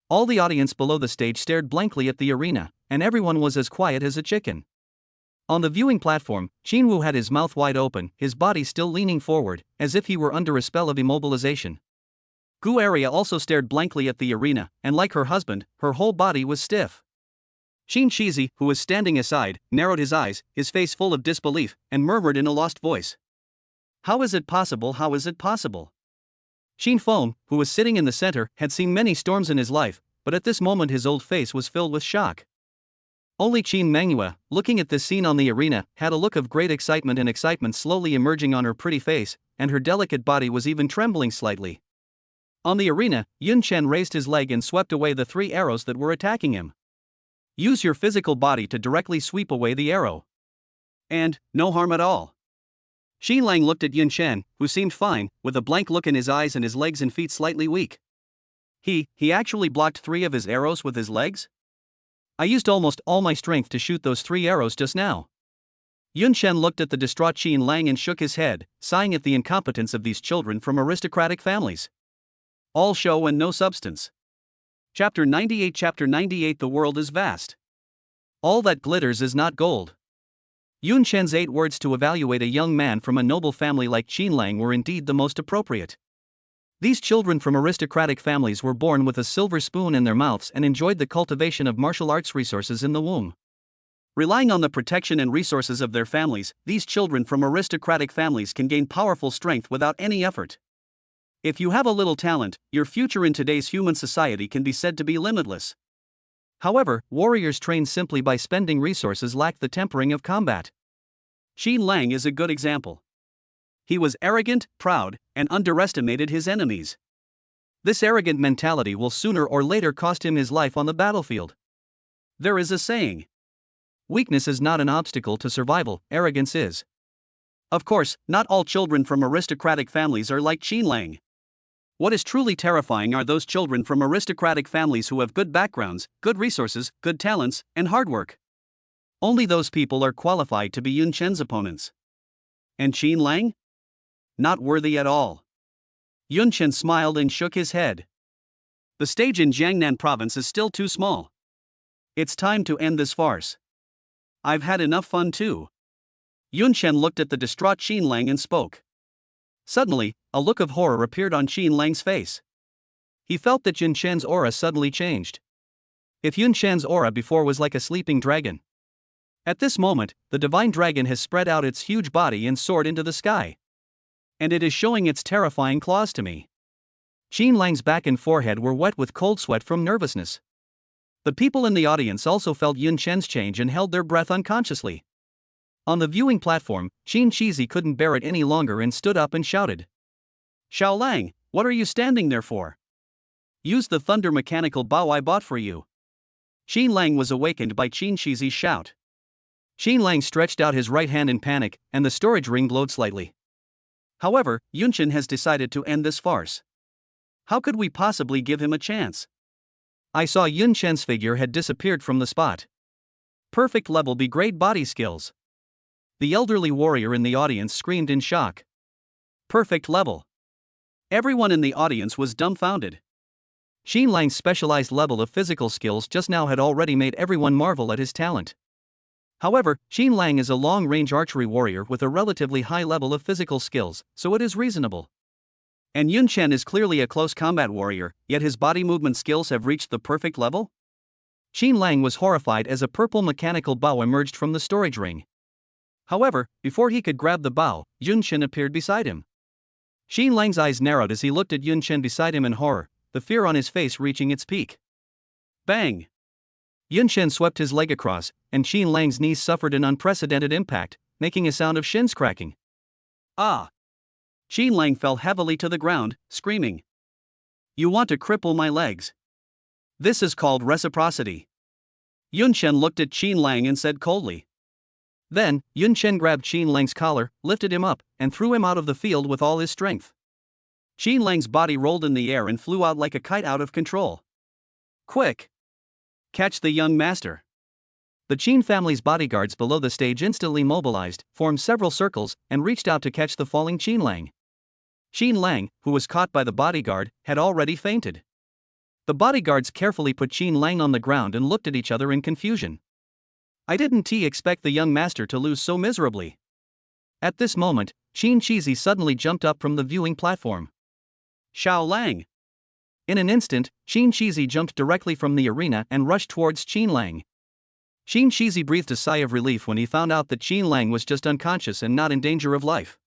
All the audience below the stage stared blankly at the arena, and everyone was as quiet as a chicken. On the viewing platform, Qin Wu had his mouth wide open, his body still leaning forward, as if he were under a spell of immobilization. Gu Aria also stared blankly at the arena, and like her husband, her whole body was stiff. Qin Shizi, who was standing aside, narrowed his eyes, his face full of disbelief, and murmured in a lost voice. How is it possible? How is it possible? Qin Feng, who was sitting in the center, had seen many storms in his life, but at this moment his old face was filled with shock. Only Qin Mengyue, looking at this scene on the arena, had a look of great excitement and excitement slowly emerging on her pretty face, and her delicate body was even trembling slightly. On the arena, Yun Chen raised his leg and swept away the 3 arrows that were attacking him. Use your physical body to directly sweep away the arrow. And, no harm at all. Qin Lang looked at Yun Chen, who seemed fine, with a blank look in his eyes and his legs and feet slightly weak. He actually blocked 3 of his arrows with his legs? I used almost all my strength to shoot those 3 arrows just now. Yun Chen looked at the distraught Qin Lang and shook his head, sighing at the incompetence of these children from aristocratic families. All show and no substance. Chapter 98 Chapter 98 The world is vast. All that glitters is not gold. Yun Chen's 8 words to evaluate a young man from a noble family like Qin Lang were indeed the most appropriate. These children from aristocratic families were born with a silver spoon in their mouths and enjoyed the cultivation of martial arts resources in the womb. Relying on the protection and resources of their families, these children from aristocratic families can gain powerful strength without any effort. If you have a little talent, your future in today's human society can be said to be limitless. However, warriors trained simply by spending resources lack the tempering of combat. Qin Lang is a good example. He was arrogant, proud, and underestimated his enemies. This arrogant mentality will sooner or later cost him his life on the battlefield. There is a saying: weakness is not an obstacle to survival, arrogance is. Of course, not all children from aristocratic families are like Qin Lang. What is truly terrifying are those children from aristocratic families who have good backgrounds, good resources, good talents, and hard work. Only those people are qualified to be Yun Chen's opponents. And Qin Lang? Not worthy at all. Yun Chen smiled and shook his head. The stage in Jiangnan province is still too small. It's time to end this farce. I've had enough fun too. Yun Chen looked at the distraught Qin Lang and spoke. Suddenly, a look of horror appeared on Qin Lang's face. He felt that Yun Chen's aura suddenly changed. If Yun Chen's aura before was like a sleeping dragon, at this moment, the divine dragon has spread out its huge body and soared into the sky. And it is showing its terrifying claws to me. Qin Lang's back and forehead were wet with cold sweat from nervousness. The people in the audience also felt Yun Chen's change and held their breath unconsciously. On the viewing platform, Qin Shizi couldn't bear it any longer and stood up and shouted. Xiao Lang, what are you standing there for? Use the thunder mechanical bow I bought for you. Qin Lang was awakened by Qin Shizi's shout. Qin Lang stretched out his right hand in panic, and the storage ring glowed slightly. However, Yun Chen has decided to end this farce. How could we possibly give him a chance? I saw Yun Chen's figure had disappeared from the spot. Perfect level B grade body skills. The elderly warrior in the audience screamed in shock. Perfect level. Everyone in the audience was dumbfounded. Qin Lang's specialized level of physical skills just now had already made everyone marvel at his talent. However, Qin Lang is a long-range archery warrior with a relatively high level of physical skills, so it is reasonable. And Yun Chen is clearly a close combat warrior, yet his body movement skills have reached the perfect level? Qin Lang was horrified as a purple mechanical bow emerged from the storage ring. However, before he could grab the bow, Yun Chen appeared beside him. Qin Lang's eyes narrowed as he looked at Yun Chen beside him in horror, the fear on his face reaching its peak. Bang! Yun Chen swept his leg across, and Qin Lang's knees suffered an unprecedented impact, making a sound of shins cracking. Ah! Qin Lang fell heavily to the ground, screaming. You want to cripple my legs? This is called reciprocity. Yun Chen looked at Qin Lang and said coldly. Then, Yun Chen grabbed Qin Lang's collar, lifted him up, and threw him out of the field with all his strength. Qin Lang's body rolled in the air and flew out like a kite out of control. Quick! Catch the young master. The Qin family's bodyguards below the stage instantly mobilized, formed several circles, and reached out to catch the falling Qin Lang. Qin Lang, who was caught by the bodyguard, had already fainted. The bodyguards carefully put Qin Lang on the ground and looked at each other in confusion. I didn't expect the young master to lose so miserably. At this moment, Qin Shizi suddenly jumped up from the viewing platform. Xiao Lang! In an instant, Qin Shizi jumped directly from the arena and rushed towards Qin Lang. Qin Shizi breathed a sigh of relief when he found out that Qin Lang was just unconscious and not in danger of life.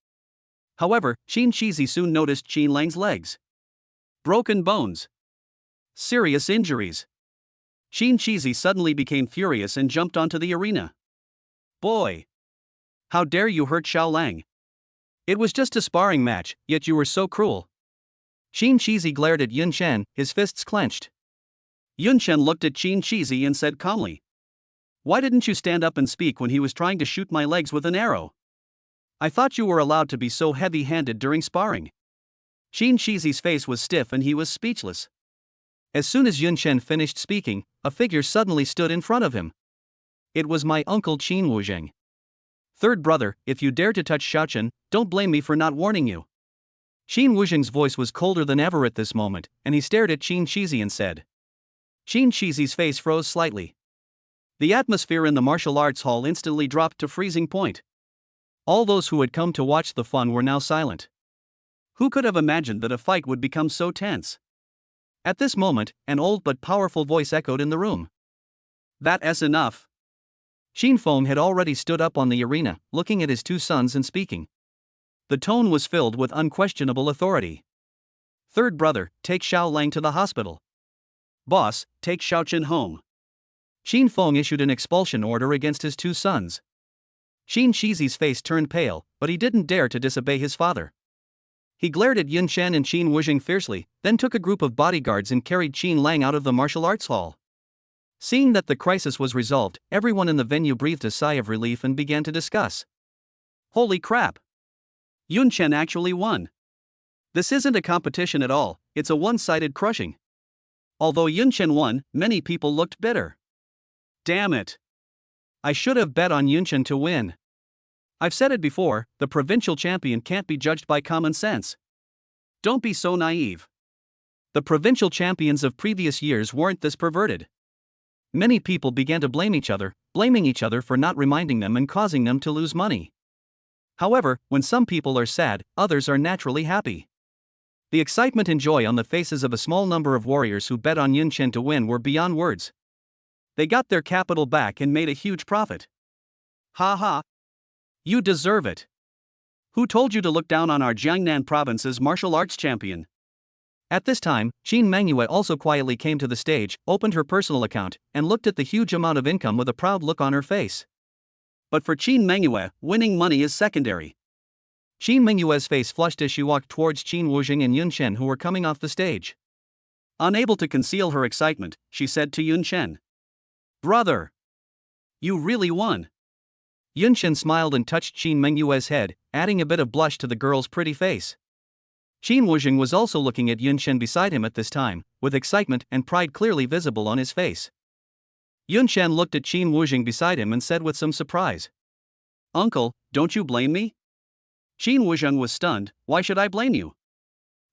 However, Qin Shizi soon noticed Qin Lang's legs. Broken bones. Serious injuries. Qin Shizi suddenly became furious and jumped onto the arena. Boy! How dare you hurt Xiao Lang? It was just a sparring match, yet you were so cruel. Qin Shizi glared at Yun Chen, his fists clenched. Yun Chen looked at Qin Shizi and said calmly. Why didn't you stand up and speak when he was trying to shoot my legs with an arrow? I thought you were allowed to be so heavy-handed during sparring. Qin Shizi's face was stiff and he was speechless. As soon as Yun Chen finished speaking, a figure suddenly stood in front of him. It was my uncle Qin Wuzheng. Third brother, if you dare to touch Xiaochen, don't blame me for not warning you. Qin Wuzheng's voice was colder than ever at this moment, and he stared at Qin Shizi and said. Qin Shizi's face froze slightly. The atmosphere in the martial arts hall instantly dropped to freezing point. All those who had come to watch the fun were now silent. Who could have imagined that a fight would become so tense? At this moment, an old but powerful voice echoed in the room. That's enough. Qin Feng had already stood up on the arena, looking at his two sons and speaking. The tone was filled with unquestionable authority. Third brother, take Xiao Lang to the hospital. Boss, take Xiaochen home. Qin Feng issued an expulsion order against his two sons. Qin Shizi's face turned pale, but he didn't dare to disobey his father. He glared at Yun Chen and Qin Wuzheng fiercely, then took a group of bodyguards and carried Qin Lang out of the martial arts hall. Seeing that the crisis was resolved, everyone in the venue breathed a sigh of relief and began to discuss. Holy crap! Yun Chen actually won. This isn't a competition at all, it's a one-sided crushing. Although Yun Chen won, many people looked bitter. Damn it! I should have bet on Yun Chen to win. I've said it before, the provincial champion can't be judged by common sense. Don't be so naive. The provincial champions of previous years weren't this perverted. Many people began to blame each other, blaming each other for not reminding them and causing them to lose money. However, when some people are sad, others are naturally happy. The excitement and joy on the faces of a small number of warriors who bet on Yun Chen to win were beyond words. They got their capital back and made a huge profit. Ha ha! You deserve it. Who told you to look down on our Jiangnan province's martial arts champion? At this time, Qin Mangyue also quietly came to the stage, opened her personal account, and looked at the huge amount of income with a proud look on her face. But for Qin Mangyue, winning money is secondary. Qin Mangyue's face flushed as she walked towards Qin Wuzheng and Yun Chen who were coming off the stage. Unable to conceal her excitement, she said to Yun Chen, "Brother! You really won!" Yun Chen smiled and touched Qin Mangyue's head, adding a bit of blush to the girl's pretty face. Qin Wuzheng was also looking at Yun Chen beside him at this time, with excitement and pride clearly visible on his face. Yun Chen looked at Qin Wuzheng beside him and said with some surprise, "Uncle, don't you blame me?" Qin Wuzheng was stunned. "Why should I blame you?"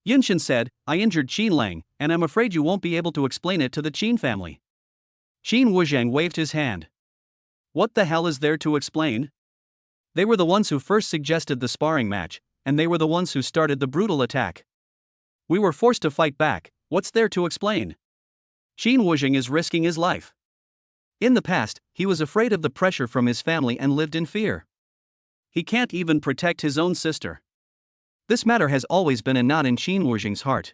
Yun Chen said, "I injured Qin Lang, and I'm afraid you won't be able to explain it to the Qin family." Qin Wuzheng waved his hand. "What the hell is there to explain? They were the ones who first suggested the sparring match, and they were the ones who started the brutal attack. We were forced to fight back, what's there to explain? Qin Wuzheng is risking his life. In the past, he was afraid of the pressure from his family and lived in fear. He can't even protect his own sister. This matter has always been a knot in Qin Wuzheng's heart.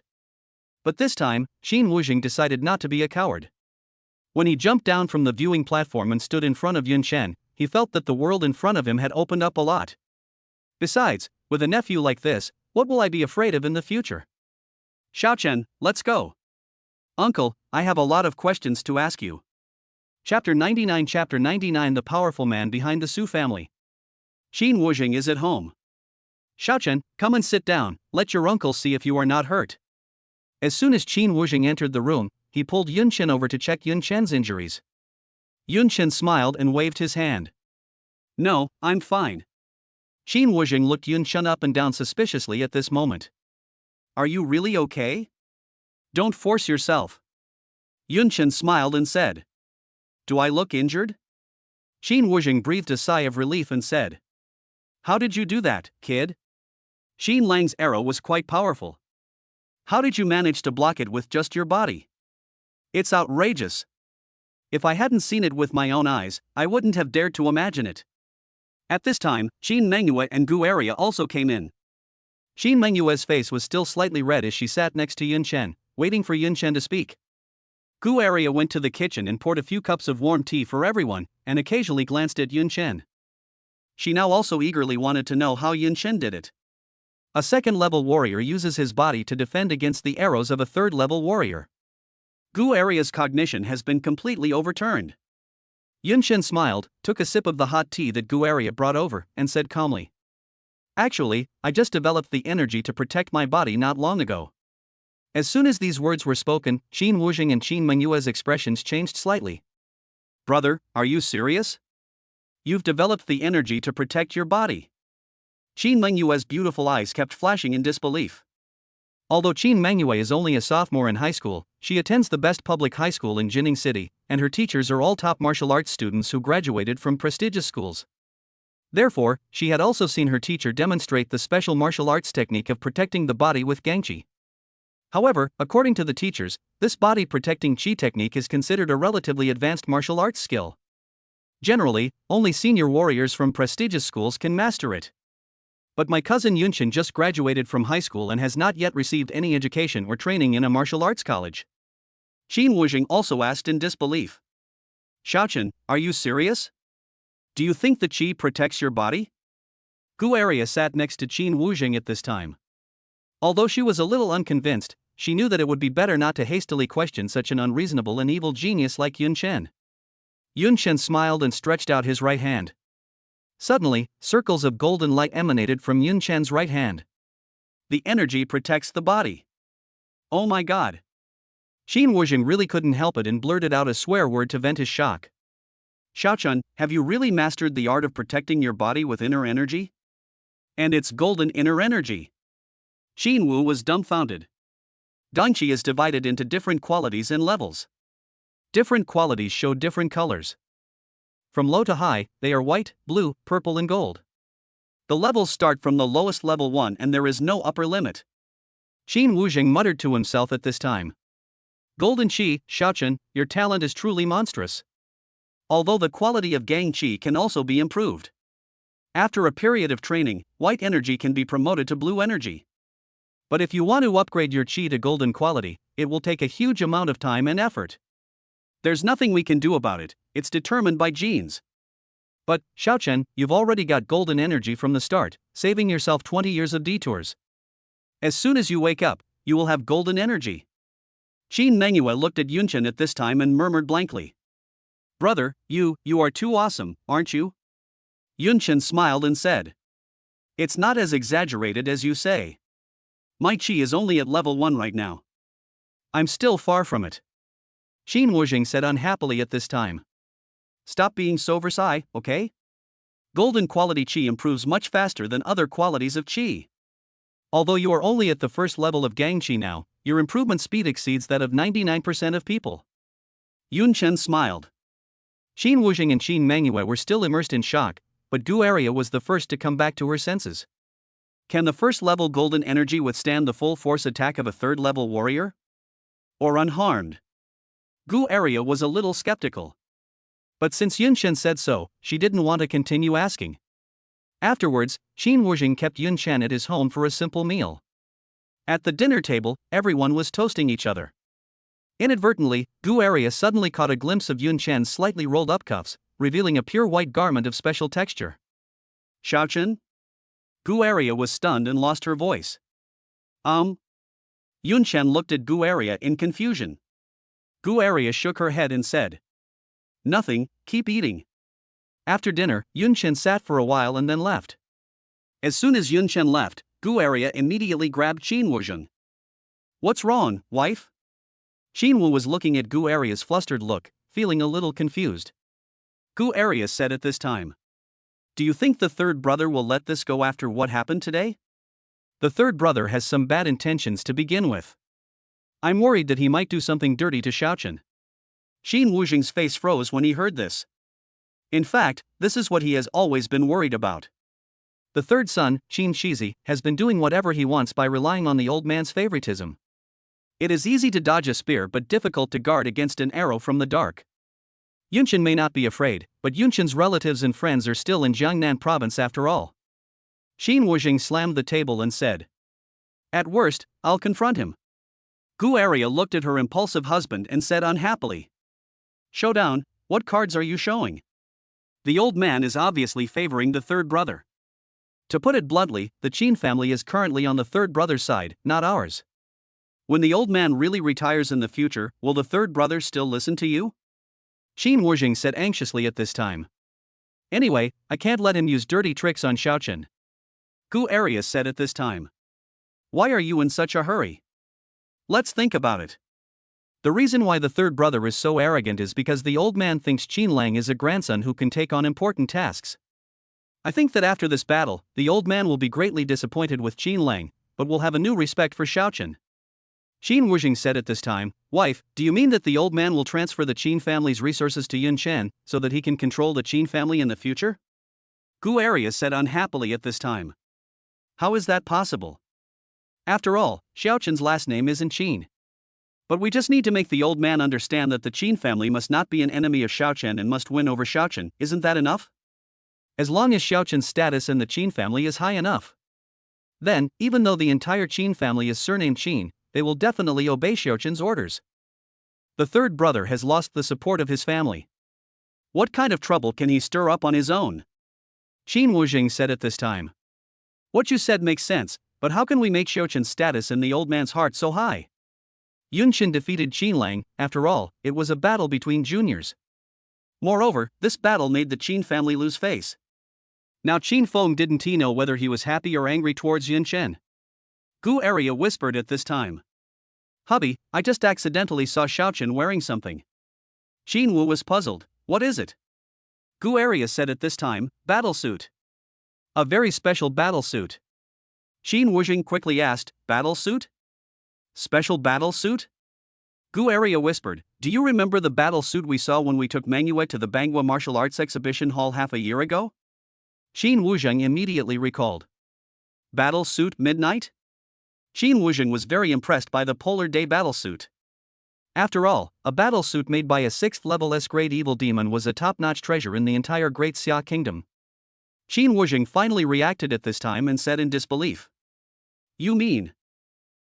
But this time, Qin Wuzheng decided not to be a coward. When he jumped down from the viewing platform and stood in front of Yun Chen, he felt that the world in front of him had opened up a lot. Besides, with a nephew like this, what will I be afraid of in the future? Xiaochen, let's go. Uncle, I have a lot of questions to ask you. Chapter 99 The powerful man behind the Su family. Qin Wuzheng is at home. Xiaochen, come and sit down, let your uncle see if you are not hurt. As soon as Qin Wuzheng entered the room, he pulled Yun Chen over to check Yun Chen's injuries. Yun Chen smiled and waved his hand. No, I'm fine. Qin Wuzheng looked Yun Chen up and down suspiciously at this moment. Are you really okay? Don't force yourself. Yun Chen smiled and said. Do I look injured? Qin Wuzheng breathed a sigh of relief and said. How did you do that, kid? Qin Lang's arrow was quite powerful. How did you manage to block it with just your body? It's outrageous. If I hadn't seen it with my own eyes, I wouldn't have dared to imagine it. At this time, Qin Mangyue and Gu Area also came in. Qin Mangyue's face was still slightly red as she sat next to Yun Chen, waiting for Yun Chen to speak. Gu Area went to the kitchen and poured a few cups of warm tea for everyone, and occasionally glanced at Yun Chen. She now also eagerly wanted to know how Yun Chen did it. A second-level warrior uses his body to defend against the arrows of a third-level warrior. Gu Area's cognition has been completely overturned. Yun Chen smiled, took a sip of the hot tea that Gu Area brought over, and said calmly. Actually, I just developed the energy to protect my body not long ago. As soon as these words were spoken, Qin Wuzheng and Qin Mangyue's expressions changed slightly. Brother, are you serious? You've developed the energy to protect your body. Qin Mangyue's beautiful eyes kept flashing in disbelief. Although Qin Mangyue is only a sophomore in high school, she attends the best public high school in Jining City, and her teachers are all top martial arts students who graduated from prestigious schools. Therefore, she had also seen her teacher demonstrate the special martial arts technique of protecting the body with Gangqi. However, according to the teachers, this body-protecting qi technique is considered a relatively advanced martial arts skill. Generally, only senior warriors from prestigious schools can master it. But my cousin Yun Chen just graduated from high school and has not yet received any education or training in a martial arts college. Qin Wuzheng also asked in disbelief. Xiaochen, are you serious? Do you think the qi protects your body? Gu Area sat next to Qin Wuzheng at this time. Although she was a little unconvinced, she knew that it would be better not to hastily question such an unreasonable and evil genius like Yun Chen. Yun Chen smiled and stretched out his right hand. Suddenly, circles of golden light emanated from Yun Chen's right hand. The energy protects the body. Oh my god. Qin Wuzheng really couldn't help it and blurted out a swear word to vent his shock. Xiaochen, have you really mastered the art of protecting your body with inner energy? And its golden inner energy. Qin Wu was dumbfounded. Dangqi is divided into different qualities and levels. Different qualities show different colors. From low to high, they are white, blue, purple and gold. The levels start from the lowest level 1 and there is no upper limit. Qin Wuzheng muttered to himself at this time. Golden Qi, Xiaochen, your talent is truly monstrous. Although the quality of Gang Qi can also be improved. After a period of training, white energy can be promoted to blue energy. But if you want to upgrade your Qi to golden quality, it will take a huge amount of time and effort. There's nothing we can do about it, it's determined by genes. But, Xiaochen, you've already got golden energy from the start, saving yourself 20 years of detours. As soon as you wake up, you will have golden energy. Qin Mengyue looked at Yunchen at this time and murmured blankly. Brother, you are too awesome, aren't you? Yunchen smiled and said. It's not as exaggerated as you say. My Qi is only at level 1 right now. I'm still far from it. Qin Wuzheng said unhappily at this time. Stop being so Versailles, okay? Golden quality Qi improves much faster than other qualities of Qi. Although you are only at the first level of Gang Qi now, your improvement speed exceeds that of 99% of people. Yun Chen smiled. Qin Wuzheng and Qin Mengyue were still immersed in shock, but Gu Area was the first to come back to her senses. Can the first level golden energy withstand the full force attack of a third level warrior? Or unharmed? Gu Area was a little skeptical. But since Yun Chen said so, she didn't want to continue asking. Afterwards, Qin Wuzheng kept Yun Chen at his home for a simple meal. At the dinner table, everyone was toasting each other. Inadvertently, Gu Area suddenly caught a glimpse of Yun Chen's slightly rolled up cuffs, revealing a pure white garment of special texture. Xiaochen? Gu Area was stunned and lost her voice. Yun Chen looked at Gu Area in confusion. Gu Area shook her head and said. Nothing, keep eating. After dinner, Yun Chen sat for a while and then left. As soon as Yun Chen left, Gu Area immediately grabbed Qin Wuzheng. What's wrong, wife? Qin Wu was looking at Gu Area's flustered look, feeling a little confused. Gu Area said at this time. Do you think the third brother will let this go after what happened today? The third brother has some bad intentions to begin with. I'm worried that he might do something dirty to Xiaochen. Qin Wuzheng's face froze when he heard this. In fact, this is what he has always been worried about. The third son, Qin Shizi, has been doing whatever he wants by relying on the old man's favoritism. It is easy to dodge a spear but difficult to guard against an arrow from the dark. Yunchen may not be afraid, but Yunchen's relatives and friends are still in Jiangnan province after all. Qin Wuzheng slammed the table and said. At worst, I'll confront him. Gu Area looked at her impulsive husband and said unhappily. Showdown, what cards are you showing? The old man is obviously favoring the third brother. To put it bluntly, the Qin family is currently on the third brother's side, not ours. When the old man really retires in the future, will the third brother still listen to you? Qin Wuzheng said anxiously at this time. Anyway, I can't let him use dirty tricks on Xiaochen. Gu Area said at this time. Why are you in such a hurry? Let's think about it. The reason why the third brother is so arrogant is because the old man thinks Qin Lang is a grandson who can take on important tasks. I think that after this battle, the old man will be greatly disappointed with Qin Lang, but will have a new respect for Xiaochen. Qin Wuzheng said at this time, Wife, do you mean that the old man will transfer the Qin family's resources to Yun Chen, so that he can control the Qin family in the future? Gu Area said unhappily at this time. How is that possible? After all, Xiaochen's last name isn't Qin. But we just need to make the old man understand that the Qin family must not be an enemy of Xiaochen and must win over Xiaochen, isn't that enough? As long as Xiaochen's status in the Qin family is high enough. Then, even though the entire Qin family is surnamed Qin, they will definitely obey Xiaochen's orders. The third brother has lost the support of his family. What kind of trouble can he stir up on his own? Qin Wuzheng said at this time. What you said makes sense, but how can we make Xiaochen's status in the old man's heart so high? Yunqian defeated Qin Lang. After all, it was a battle between juniors. Moreover, this battle made the Qin family lose face. Now Qin Feng didn't he know whether he was happy or angry towards Yunqian? Gu Area whispered at this time. Hubby, I just accidentally saw Xiaochen wearing something. Qin Wu was puzzled. What is it? Gu Area said at this time, battle suit. A very special battle suit. Qin Wuzheng quickly asked, battle suit? Special battle suit? Gu Area whispered, do you remember the battle suit we saw when we took Mangyue to the Bangwa Martial Arts Exhibition Hall half a year ago? Qin Wuzheng immediately recalled. Battle suit midnight? Qin Wuzheng was very impressed by the Polar Day battle suit. After all, a battle suit made by a 6th level S-grade evil demon was a top-notch treasure in the entire Great Xia Kingdom. Qin Wuzheng finally reacted at this time and said in disbelief. You mean?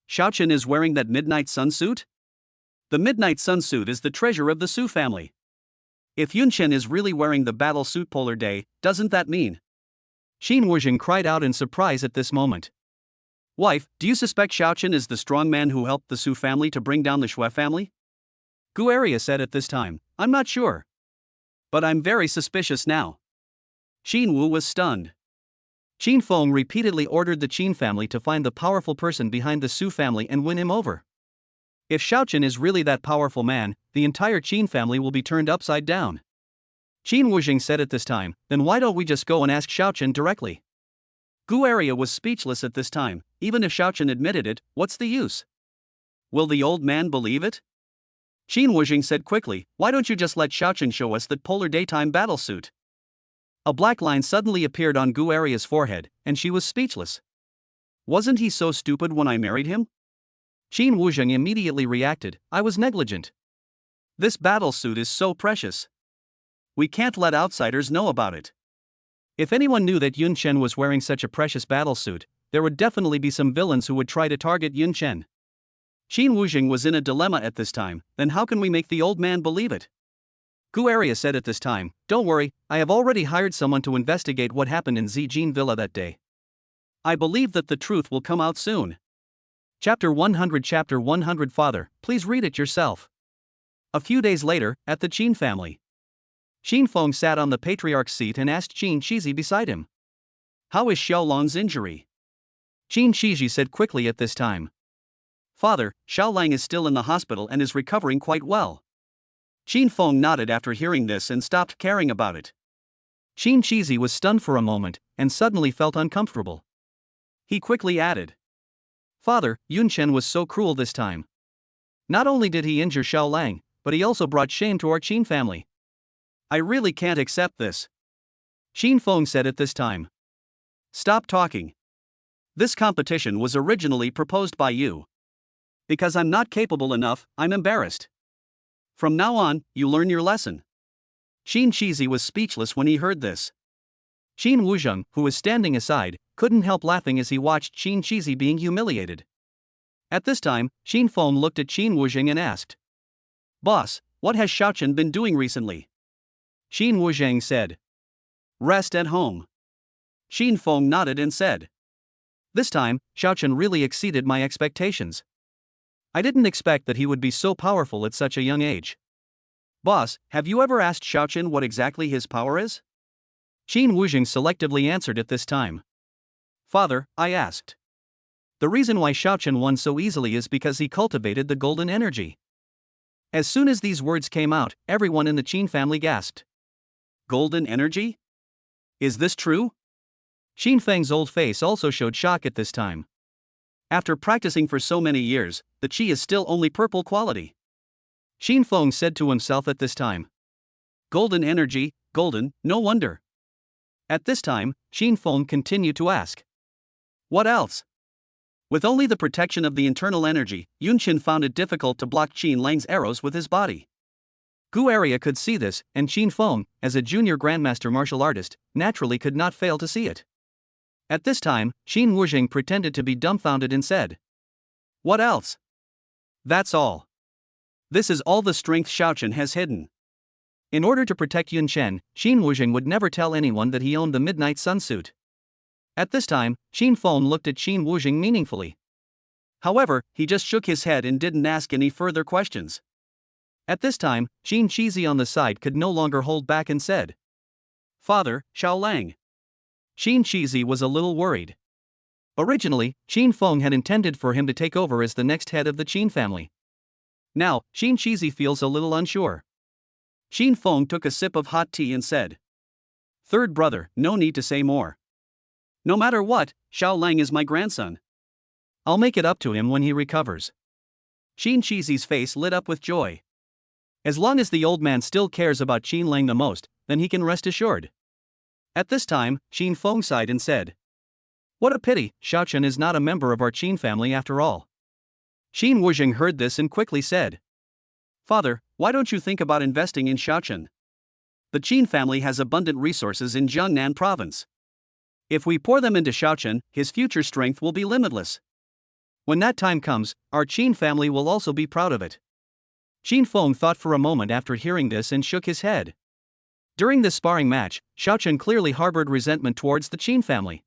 Xiaochen is wearing that Midnight Sun suit? The Midnight Sun suit is the treasure of the Su family. If Yunqian is really wearing the battle suit Polar Day, doesn't that mean? Qin Wuzheng cried out in surprise at this moment. Wife, do you suspect Xiaochen is the strong man who helped the Su family to bring down the Shui family? Gu Area said at this time, I'm not sure. But I'm very suspicious now. Qin Wu was stunned. Qin Feng repeatedly ordered the Qin family to find the powerful person behind the Su family and win him over. If Xiaochen is really that powerful man, the entire Qin family will be turned upside down. Qin Wuzheng said at this time, then why don't we just go and ask Xiaochen directly? Gu Area was speechless at this time. Even if Xiaochen admitted it, what's the use? Will the old man believe it? Qin Wuzheng said quickly, why don't you just let Xiaochen show us that Polar Daytime battle suit? A black line suddenly appeared on Gu Area's forehead, and she was speechless. Wasn't he so stupid when I married him? Qin Wuzheng immediately reacted, I was negligent. This battle suit is so precious. We can't let outsiders know about it. If anyone knew that Yunqian was wearing such a precious battle suit, there would definitely be some villains who would try to target Yunqian. Qin Wuzheng was in a dilemma at this time, then how can we make the old man believe it? Gu Area said at this time, don't worry, I have already hired someone to investigate what happened in Zijin Villa that day. I believe that the truth will come out soon. Chapter 100 Father, please read it yourself. A few days later, at the Qin family. Qin Feng sat on the patriarch's seat and asked Qin Shizi beside him. How is Xiaolang's injury? Qin Shizi said quickly at this time. Father, Xiaolang is still in the hospital and is recovering quite well. Qin Feng nodded after hearing this and stopped caring about it. Qin Shizi was stunned for a moment, and suddenly felt uncomfortable. He quickly added. Father, Yunqian was so cruel this time. Not only did he injure Xiaolang, but he also brought shame to our Qin family. I really can't accept this. Qin Feng said at this time. Stop talking. This competition was originally proposed by you. Because I'm not capable enough, I'm embarrassed. From now on, you learn your lesson. Qin Shizi was speechless when he heard this. Qin Wuzheng, who was standing aside, couldn't help laughing as he watched Qin Shizi being humiliated. At this time, Qin Feng looked at Qin Wuzheng and asked. Boss, what has Xiaochen been doing recently? Qin Wuzheng said. Rest at home. Qin Feng nodded and said. This time, Xiaochen really exceeded my expectations. I didn't expect that he would be so powerful at such a young age. Boss, have you ever asked Xiaochen what exactly his power is? Qin Wuzheng selectively answered at this time. Father, I asked. The reason why Xiaochen won so easily is because he cultivated the golden energy. As soon as these words came out, everyone in the Qin family gasped. Golden energy? Is this true? Qin Feng's old face also showed shock at this time. After practicing for so many years, the qi is still only purple quality. Qin Feng said to himself at this time. Golden energy, golden, no wonder. At this time, Qin Feng continued to ask. What else? With only the protection of the internal energy, Yunqian found it difficult to block Qin Lang's arrows with his body. Gu Area could see this, and Qin Feng, as a junior grandmaster martial artist, naturally could not fail to see it. At this time, Qin Wuzheng pretended to be dumbfounded and said. What else? That's all. This is all the strength Xiaochen has hidden. In order to protect Yun Chen, Qin Wuzheng would never tell anyone that he owned the Midnight Sun suit. At this time, Qin Feng looked at Qin Wuzheng meaningfully. However, he just shook his head and didn't ask any further questions. At this time, Qin Shizi on the side could no longer hold back and said, "Father, Xiao Lang." Qin Shizi was a little worried. Originally, Qin Feng had intended for him to take over as the next head of the Qin family. Now, Qin Shizi feels a little unsure. Qin Feng took a sip of hot tea and said, "Third brother, no need to say more. No matter what, Xiao Lang is my grandson. I'll make it up to him when he recovers." Qin Shizi's face lit up with joy. As long as the old man still cares about Qin Lang the most, then he can rest assured. At this time, Qin Feng sighed and said, "What a pity, Xiaochen is not a member of our Qin family after all." Qin Wuzheng heard this and quickly said, "Father, why don't you think about investing in Xiaochen? The Qin family has abundant resources in Jiangnan province. If we pour them into Xiaochen, his future strength will be limitless. When that time comes, our Qin family will also be proud of it." Qin Feng thought for a moment after hearing this and shook his head. During this sparring match, Xiaochen clearly harbored resentment towards the Qin family.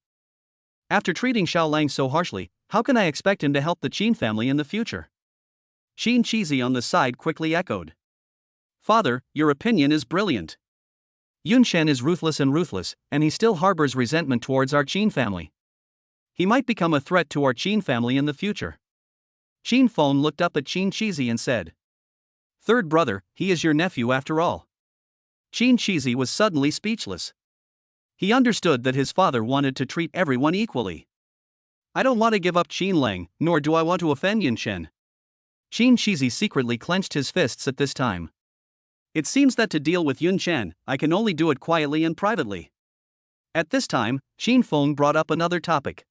After treating Xiao Lang so harshly, how can I expect him to help the Qin family in the future? Qin Shizi on the side quickly echoed, "Father, your opinion is brilliant. Yun Chen is ruthless, and he still harbors resentment towards our Qin family. He might become a threat to our Qin family in the future." Qin Feng looked up at Qin Shizi and said, "Third brother, he is your nephew after all." Qin Shizi was suddenly speechless. He understood that his father wanted to treat everyone equally. "I don't want to give up Qin Lang, nor do I want to offend Yun Chen." Qin Shizi secretly clenched his fists at this time. "It seems that to deal with Yun Chen, I can only do it quietly and privately." At this time, Qin Feng brought up another topic.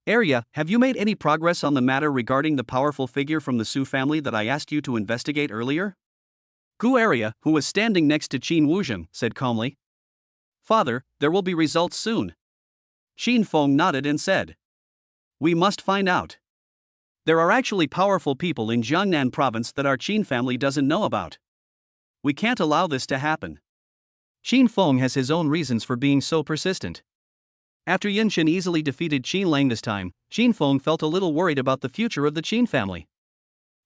"Arya, have you made any progress on the matter regarding the powerful figure from the Su family that I asked you to investigate earlier?" Gu Arya, who was standing next to Qin Wuzheng, said calmly, "Father, there will be results soon." Qin Feng nodded and said, "We must find out. There are actually powerful people in Jiangnan province that our Qin family doesn't know about. We can't allow this to happen." Qin Feng has his own reasons for being so persistent. After Yun Chen easily defeated Qin Lang this time, Qin Feng felt a little worried about the future of the Qin family.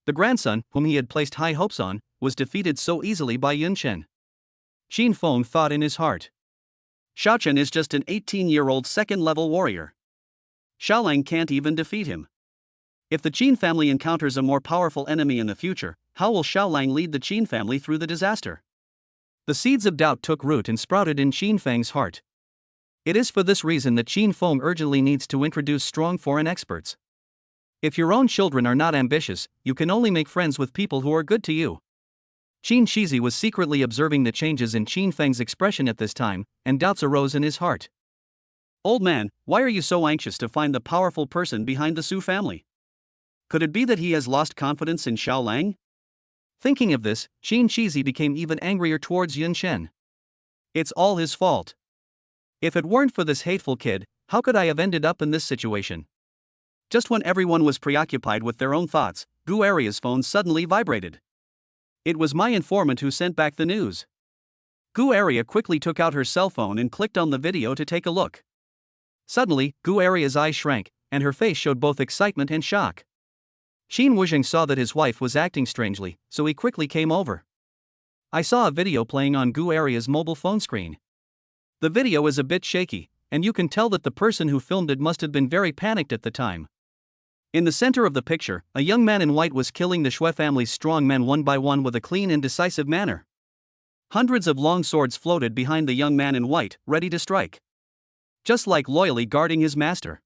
The grandson, whom he had placed high hopes on, was defeated so easily by Yun Chen. Qin Feng thought in his heart, "Xiaochen is just an 18-year-old second-level warrior. Xiao Lang can't even defeat him. If the Qin family encounters a more powerful enemy in the future, how will Xiao Lang lead the Qin family through the disaster?" The seeds of doubt took root and sprouted in Qin Feng's heart. It is for this reason that Qin Feng urgently needs to introduce strong foreign experts. If your own children are not ambitious, you can only make friends with people who are good to you. Qin Shizi was secretly observing the changes in Qin Feng's expression at this time, and doubts arose in his heart. "Old man, why are you so anxious to find the powerful person behind the Su family? Could it be that he has lost confidence in Xiao Lang?" Thinking of this, Qin Shizi became even angrier towards Yun Chen. "It's all his fault. If it weren't for this hateful kid, how could I have ended up in this situation?" Just when everyone was preoccupied with their own thoughts, Gu Arya's phone suddenly vibrated. It was my informant who sent back the news. Gu Arya quickly took out her cell phone and clicked on the video to take a look. Suddenly, Gu Arya's eyes shrank, and her face showed both excitement and shock. Qin Wuzheng saw that his wife was acting strangely, so he quickly came over. I saw a video playing on Gu Arya's mobile phone screen. The video is a bit shaky, and you can tell that the person who filmed it must have been very panicked at the time. In the center of the picture, a young man in white was killing the Shui family's strong men one by one with a clean and decisive manner. Hundreds of long swords floated behind the young man in white, ready to strike. Just like loyally guarding his master.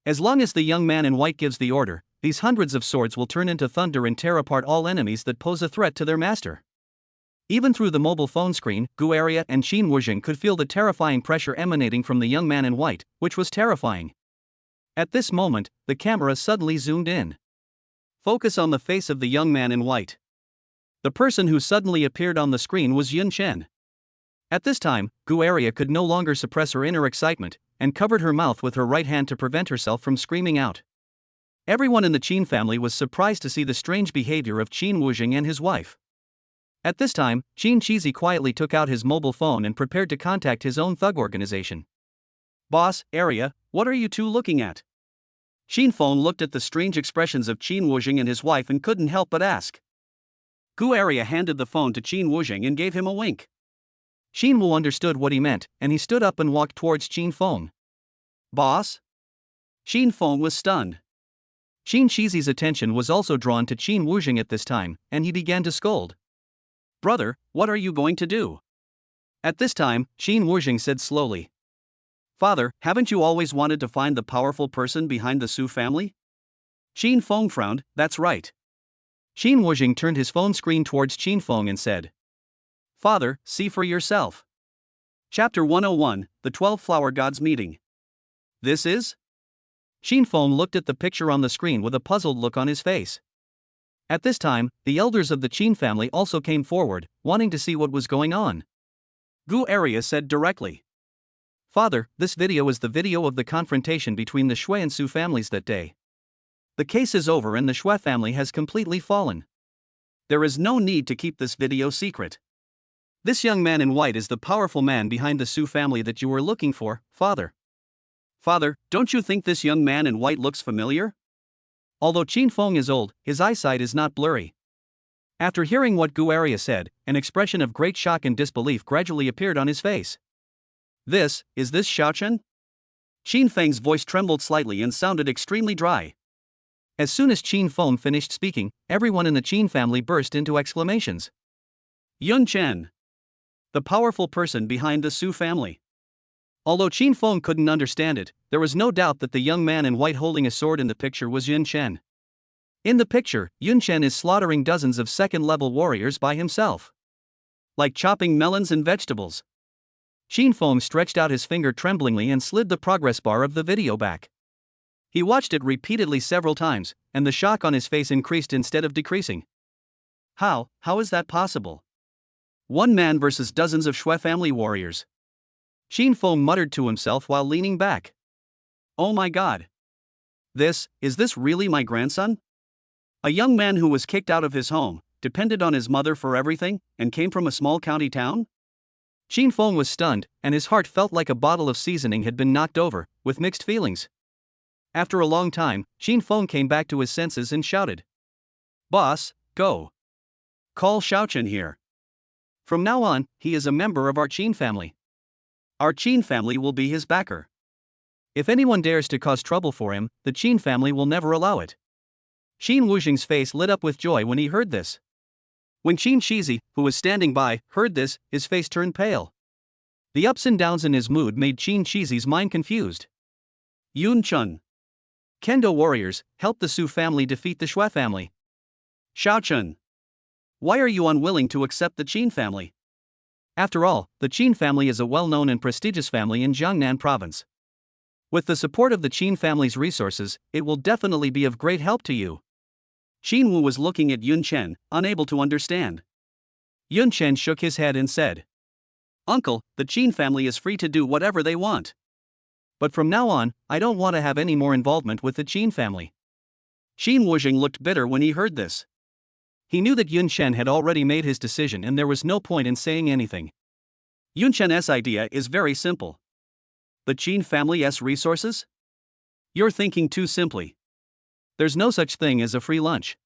As long as the young man in white gives the order, these hundreds of swords will turn into thunder and tear apart all enemies that pose a threat to their master. Even through the mobile phone screen, Gu Arya and Qin Wuzheng could feel the terrifying pressure emanating from the young man in white, which was terrifying. At this moment, the camera suddenly zoomed in. Focus on the face of the young man in white. The person who suddenly appeared on the screen was Yun Chen. At this time, Gu Arya could no longer suppress her inner excitement, and covered her mouth with her right hand to prevent herself from screaming out. Everyone in the Qin family was surprised to see the strange behavior of Qin Wuzheng and his wife. At this time, Qin Shizi quietly took out his mobile phone and prepared to contact his own thug organization. Boss, area, what are you two looking at? Qin Feng looked at the strange expressions of Qin Wuzheng and his wife and couldn't help but ask. Gu Area handed the phone to Qin Wuzheng and gave him a wink. Qin Wu understood what he meant, and he stood up and walked towards Qin Feng. Boss? Qin Feng was stunned. Qin Shizi's attention was also drawn to Qin Wuzheng at this time, and he began to scold. Brother, what are you going to do? At this time, Qin Wuzheng said slowly. Father, haven't you always wanted to find the powerful person behind the Su family? Qin Feng frowned, that's right. Qin Wuzheng turned his phone screen towards Qin Feng and said. Father, see for yourself. Chapter 101, The 12 Flower Gods Meeting. This is? Qin Feng looked at the picture on the screen with a puzzled look on his face. At this time, the elders of the Qin family also came forward, wanting to see what was going on. Gu Area said directly. Father, this video is the video of the confrontation between the Shui and Su families that day. The case is over and the Shui family has completely fallen. There is no need to keep this video secret. This young man in white is the powerful man behind the Su family that you were looking for, Father. Father, don't you think this young man in white looks familiar? Although Qin Feng is old, his eyesight is not blurry. After hearing what Gu Area said, an expression of great shock and disbelief gradually appeared on his face. Is this Xiaochen? Qin Feng's voice trembled slightly and sounded extremely dry. As soon as Qin Feng finished speaking, everyone in the Qin family burst into exclamations. Yun Chen. The powerful person behind the Su family. Although Qin Feng couldn't understand it, there was no doubt that the young man in white holding a sword in the picture was Yun Chen. In the picture, Yun Chen is slaughtering dozens of second-level warriors by himself. Like chopping melons and vegetables. Qin Feng stretched out his finger tremblingly and slid the progress bar of the video back. He watched it repeatedly several times, and the shock on his face increased instead of decreasing. How is that possible? One man versus dozens of Shui family warriors. Qin Feng muttered to himself while leaning back. Oh my god. Is this really my grandson? A young man who was kicked out of his home, depended on his mother for everything, and came from a small county town? Qin Feng was stunned, and his heart felt like a bottle of seasoning had been knocked over, with mixed feelings. After a long time, Qin Feng came back to his senses and shouted. Boss, go. Call Xiaochen here. From now on, he is a member of our Qin family. Our Qin family will be his backer. If anyone dares to cause trouble for him, the Qin family will never allow it. Qin Wuzheng's face lit up with joy when he heard this. When Qin Shizi, who was standing by, heard this, his face turned pale. The ups and downs in his mood made Qin Shizi's mind confused. Yun Chun. Kendo warriors, help the Su family defeat the Shui family. Xiaochen. Why are you unwilling to accept the Qin family? After all, the Qin family is a well-known and prestigious family in Jiangnan province. With the support of the Qin family's resources, it will definitely be of great help to you. Qin Wu was looking at Yun Chen, unable to understand. Yun Chen shook his head and said, Uncle, the Qin family is free to do whatever they want. But from now on, I don't want to have any more involvement with the Qin family. Qin Wuzheng looked bitter when he heard this. He knew that Yun Chen had already made his decision and there was no point in saying anything. Yun Chen's idea is very simple. The Qin family's resources? You're thinking too simply. There's no such thing as a free lunch.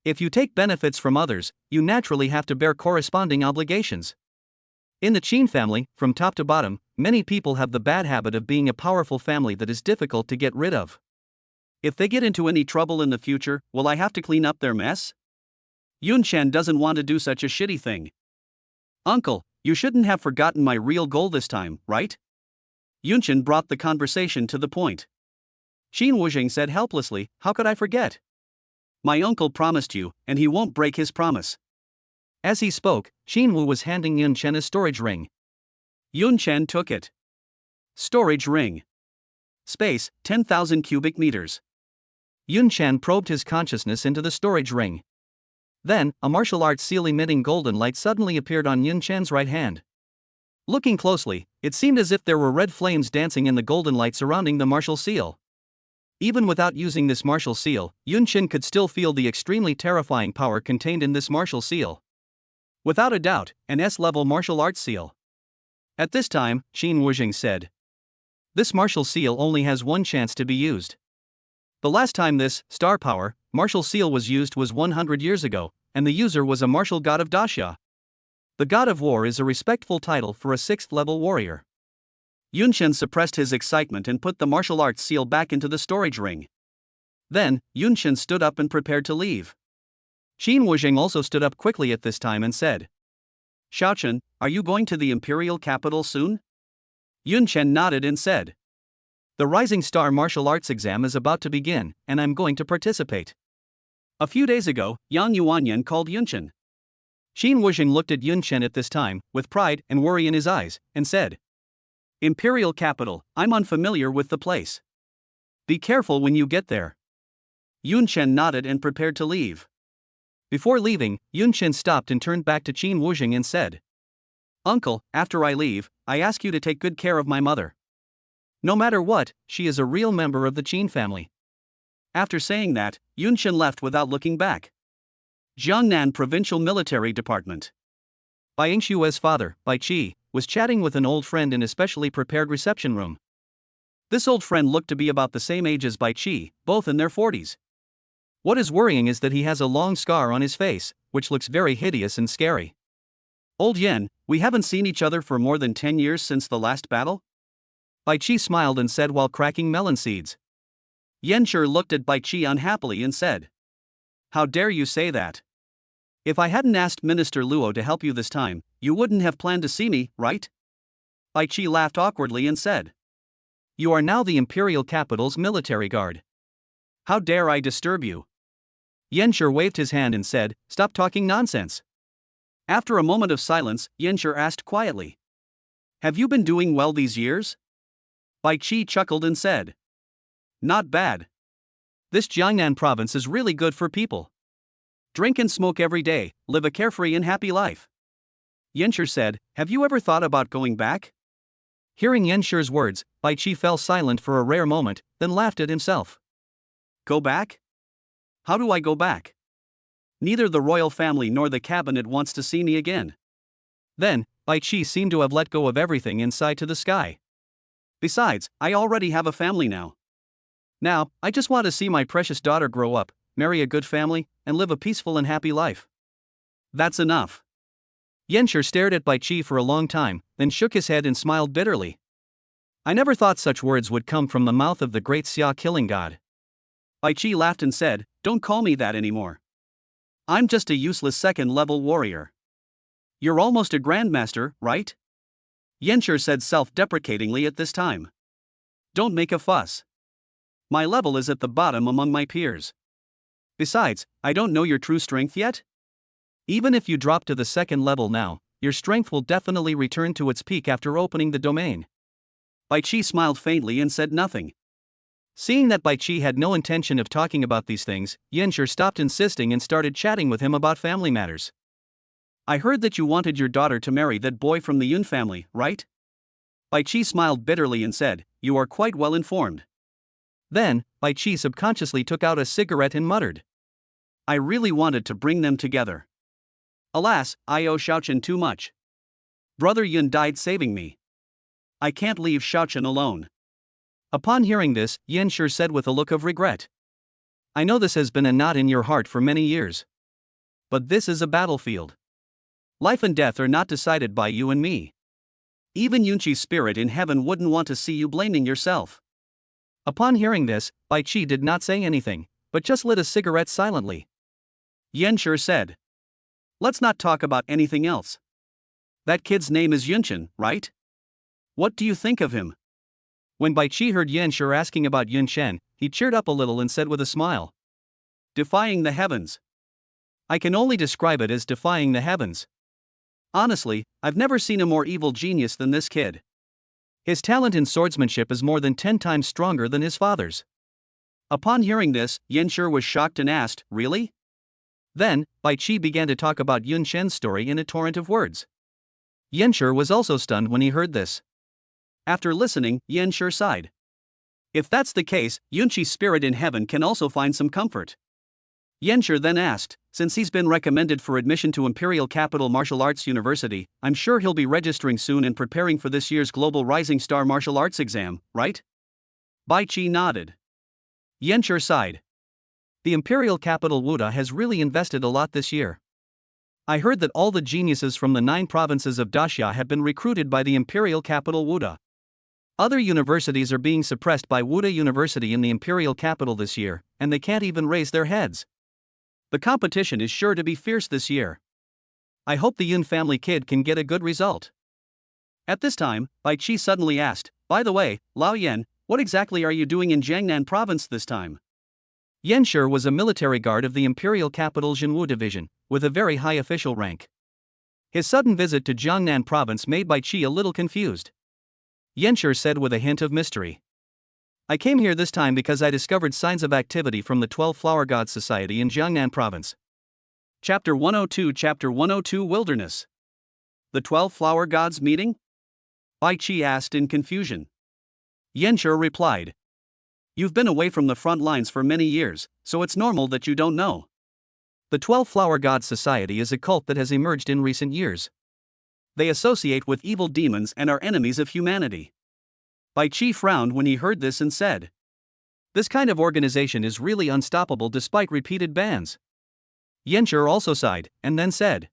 If you take benefits from others, you naturally have to bear corresponding obligations. In the Qin family, from top to bottom, many people have the bad habit of being a powerful family that is difficult to get rid of. If they get into any trouble in the future, will I have to clean up their mess? Yun Chen doesn't want to do such a shitty thing. Uncle, you shouldn't have forgotten my real goal this time, right? Yun Chen brought the conversation to the point. Qin Wuzheng said helplessly, how could I forget? My uncle promised you, and he won't break his promise. As he spoke, Qin Wu was handing Yun Chen a storage ring. Yun Chen took it. Storage ring. Space, 10,000 cubic meters. Yun Chen probed his consciousness into the storage ring. Then, a martial arts seal-emitting golden light suddenly appeared on Yun Chen's right hand. Looking closely, it seemed as if there were red flames dancing in the golden light surrounding the martial seal. Even without using this martial seal, Yun Chen could still feel the extremely terrifying power contained in this martial seal. Without a doubt, an S-level martial arts seal. At this time, Qin Wujing said. This martial seal only has one chance to be used. The last time this star power martial seal was used was 100 years ago, and the user was a martial god of Daxia. The god of war is a respectful title for a 6th-level warrior. Yunchen suppressed his excitement and put the martial arts seal back into the storage ring. Then, Yunchen stood up and prepared to leave. Qin Wujing also stood up quickly at this time and said, Xiaochen, are you going to the imperial capital soon? Yunchen nodded and said, The Rising Star martial arts exam is about to begin, and I'm going to participate. A few days ago, Yang Yuanyan called Yunchen. Qin Wujing looked at Yunchen at this time, with pride and worry in his eyes, and said, Imperial capital, I'm unfamiliar with the place. Be careful when you get there. Yunchen nodded and prepared to leave. Before leaving, Yunchen stopped and turned back to Qin Wujing and said, Uncle, after I leave, I ask you to take good care of my mother. No matter what, she is a real member of the Qin family. After saying that, Yunchen left without looking back. Jiangnan Provincial Military Department. Bai Yingshue's father, Bai Qi, was chatting with an old friend in a specially prepared reception room. This old friend looked to be about the same age as Bai Qi, both in their 40s. What is worrying is that he has a long scar on his face, which looks very hideous and scary. Old Yen, we haven't seen each other for more than 10 years since the last battle? Bai Qi smiled and said while cracking melon seeds. Yen Shi looked at Bai Qi unhappily and said, How dare you say that? If I hadn't asked Minister Luo to help you this time, you wouldn't have planned to see me, right? Bai Qi laughed awkwardly and said, You are now the imperial capital's military guard. How dare I disturb you? Yen Shi waved his hand and said, Stop talking nonsense. After a moment of silence, Yen Shi asked quietly, Have you been doing well these years? Bai Qi chuckled and said, Not bad. This Jiangnan province is really good for people. Drink and smoke every day, live a carefree and happy life. Yen Shi said, Have you ever thought about going back? Hearing Yen Shi's words, Bai Qi fell silent for a rare moment, then laughed at himself. Go back? How do I go back? Neither the royal family nor the cabinet wants to see me again. Then, Bai Qi seemed to have let go of everything and sighed to the sky. Besides, I already have a family now. Now, I just want to see my precious daughter grow up, marry a good family, and live a peaceful and happy life. That's enough. Yen Shi stared at Bai Qi for a long time, then shook his head and smiled bitterly. I never thought such words would come from the mouth of the great Xia killing god. Bai Qi laughed and said, Don't call me that anymore. I'm just a useless 2nd-level warrior. You're almost a grandmaster, right? Yen Shi said self-deprecatingly at this time. Don't make a fuss. My level is at the bottom among my peers. Besides, I don't know your true strength yet. Even if you drop to the 2nd level now, your strength will definitely return to its peak after opening the domain. Bai Qi smiled faintly and said nothing. Seeing that Bai Qi had no intention of talking about these things, Yen Shi stopped insisting and started chatting with him about family matters. I heard that you wanted your daughter to marry that boy from the Yun family, right? Bai Qi smiled bitterly and said, You are quite well informed. Then, Bai Qi subconsciously took out a cigarette and muttered. I really wanted to bring them together. Alas, I owe Xiaochen too much. Brother Yun died saving me. I can't leave Xiaochen alone. Upon hearing this, Yen Shi said with a look of regret. I know this has been a knot in your heart for many years. But this is a battlefield. Life and death are not decided by you and me. Even Yunqi's spirit in heaven wouldn't want to see you blaming yourself. Upon hearing this, Bai Qi did not say anything, but just lit a cigarette silently. Yen Shi said. Let's not talk about anything else. That kid's name is Yunchen, right? What do you think of him? When Bai Qi heard Yen Shi asking about Yunchen, he cheered up a little and said with a smile. Defying the heavens. I can only describe it as defying the heavens. Honestly, I've never seen a more evil genius than this kid. His talent in swordsmanship is more than 10 times stronger than his father's. Upon hearing this, Yen Shi was shocked and asked, Really? Then, Bai Qi began to talk about Yun Shen's story in a torrent of words. Yen Shi was also stunned when he heard this. After listening, Yen Shi sighed. If that's the case, Yunqi's spirit in heaven can also find some comfort. Yencher then asked, since he's been recommended for admission to Imperial Capital Martial Arts University, I'm sure he'll be registering soon and preparing for this year's Global Rising Star Martial Arts exam, right? Bai Qi nodded. Yencher sighed. The Imperial Capital Wuda has really invested a lot this year. I heard that all the geniuses from the 9 provinces of Daxia have been recruited by the Imperial Capital Wuda. Other universities are being suppressed by Wuda University in the Imperial Capital this year, and they can't even raise their heads. The competition is sure to be fierce this year. I hope the Yun family kid can get a good result. At this time, Bai Qi suddenly asked, by the way, Lao Yan, what exactly are you doing in Jiangnan province this time? Yencher was a military guard of the Imperial Capital Jinwu Division, with a very high official rank. His sudden visit to Jiangnan province made Bai Qi a little confused. Yencher said with a hint of mystery. I came here this time because I discovered signs of activity from the 12 Flower Gods Society in Jiangnan province. Chapter 102 Wilderness. The 12 Flower Gods meeting? Bai Qi asked in confusion. Yencher replied. You've been away from the front lines for many years, so it's normal that you don't know. The 12 Flower Gods Society is a cult that has emerged in recent years. They associate with evil demons and are enemies of humanity. Bai Qi frowned when he heard this and said, this kind of organization is really unstoppable despite repeated bans. Yencher also sighed, and then said,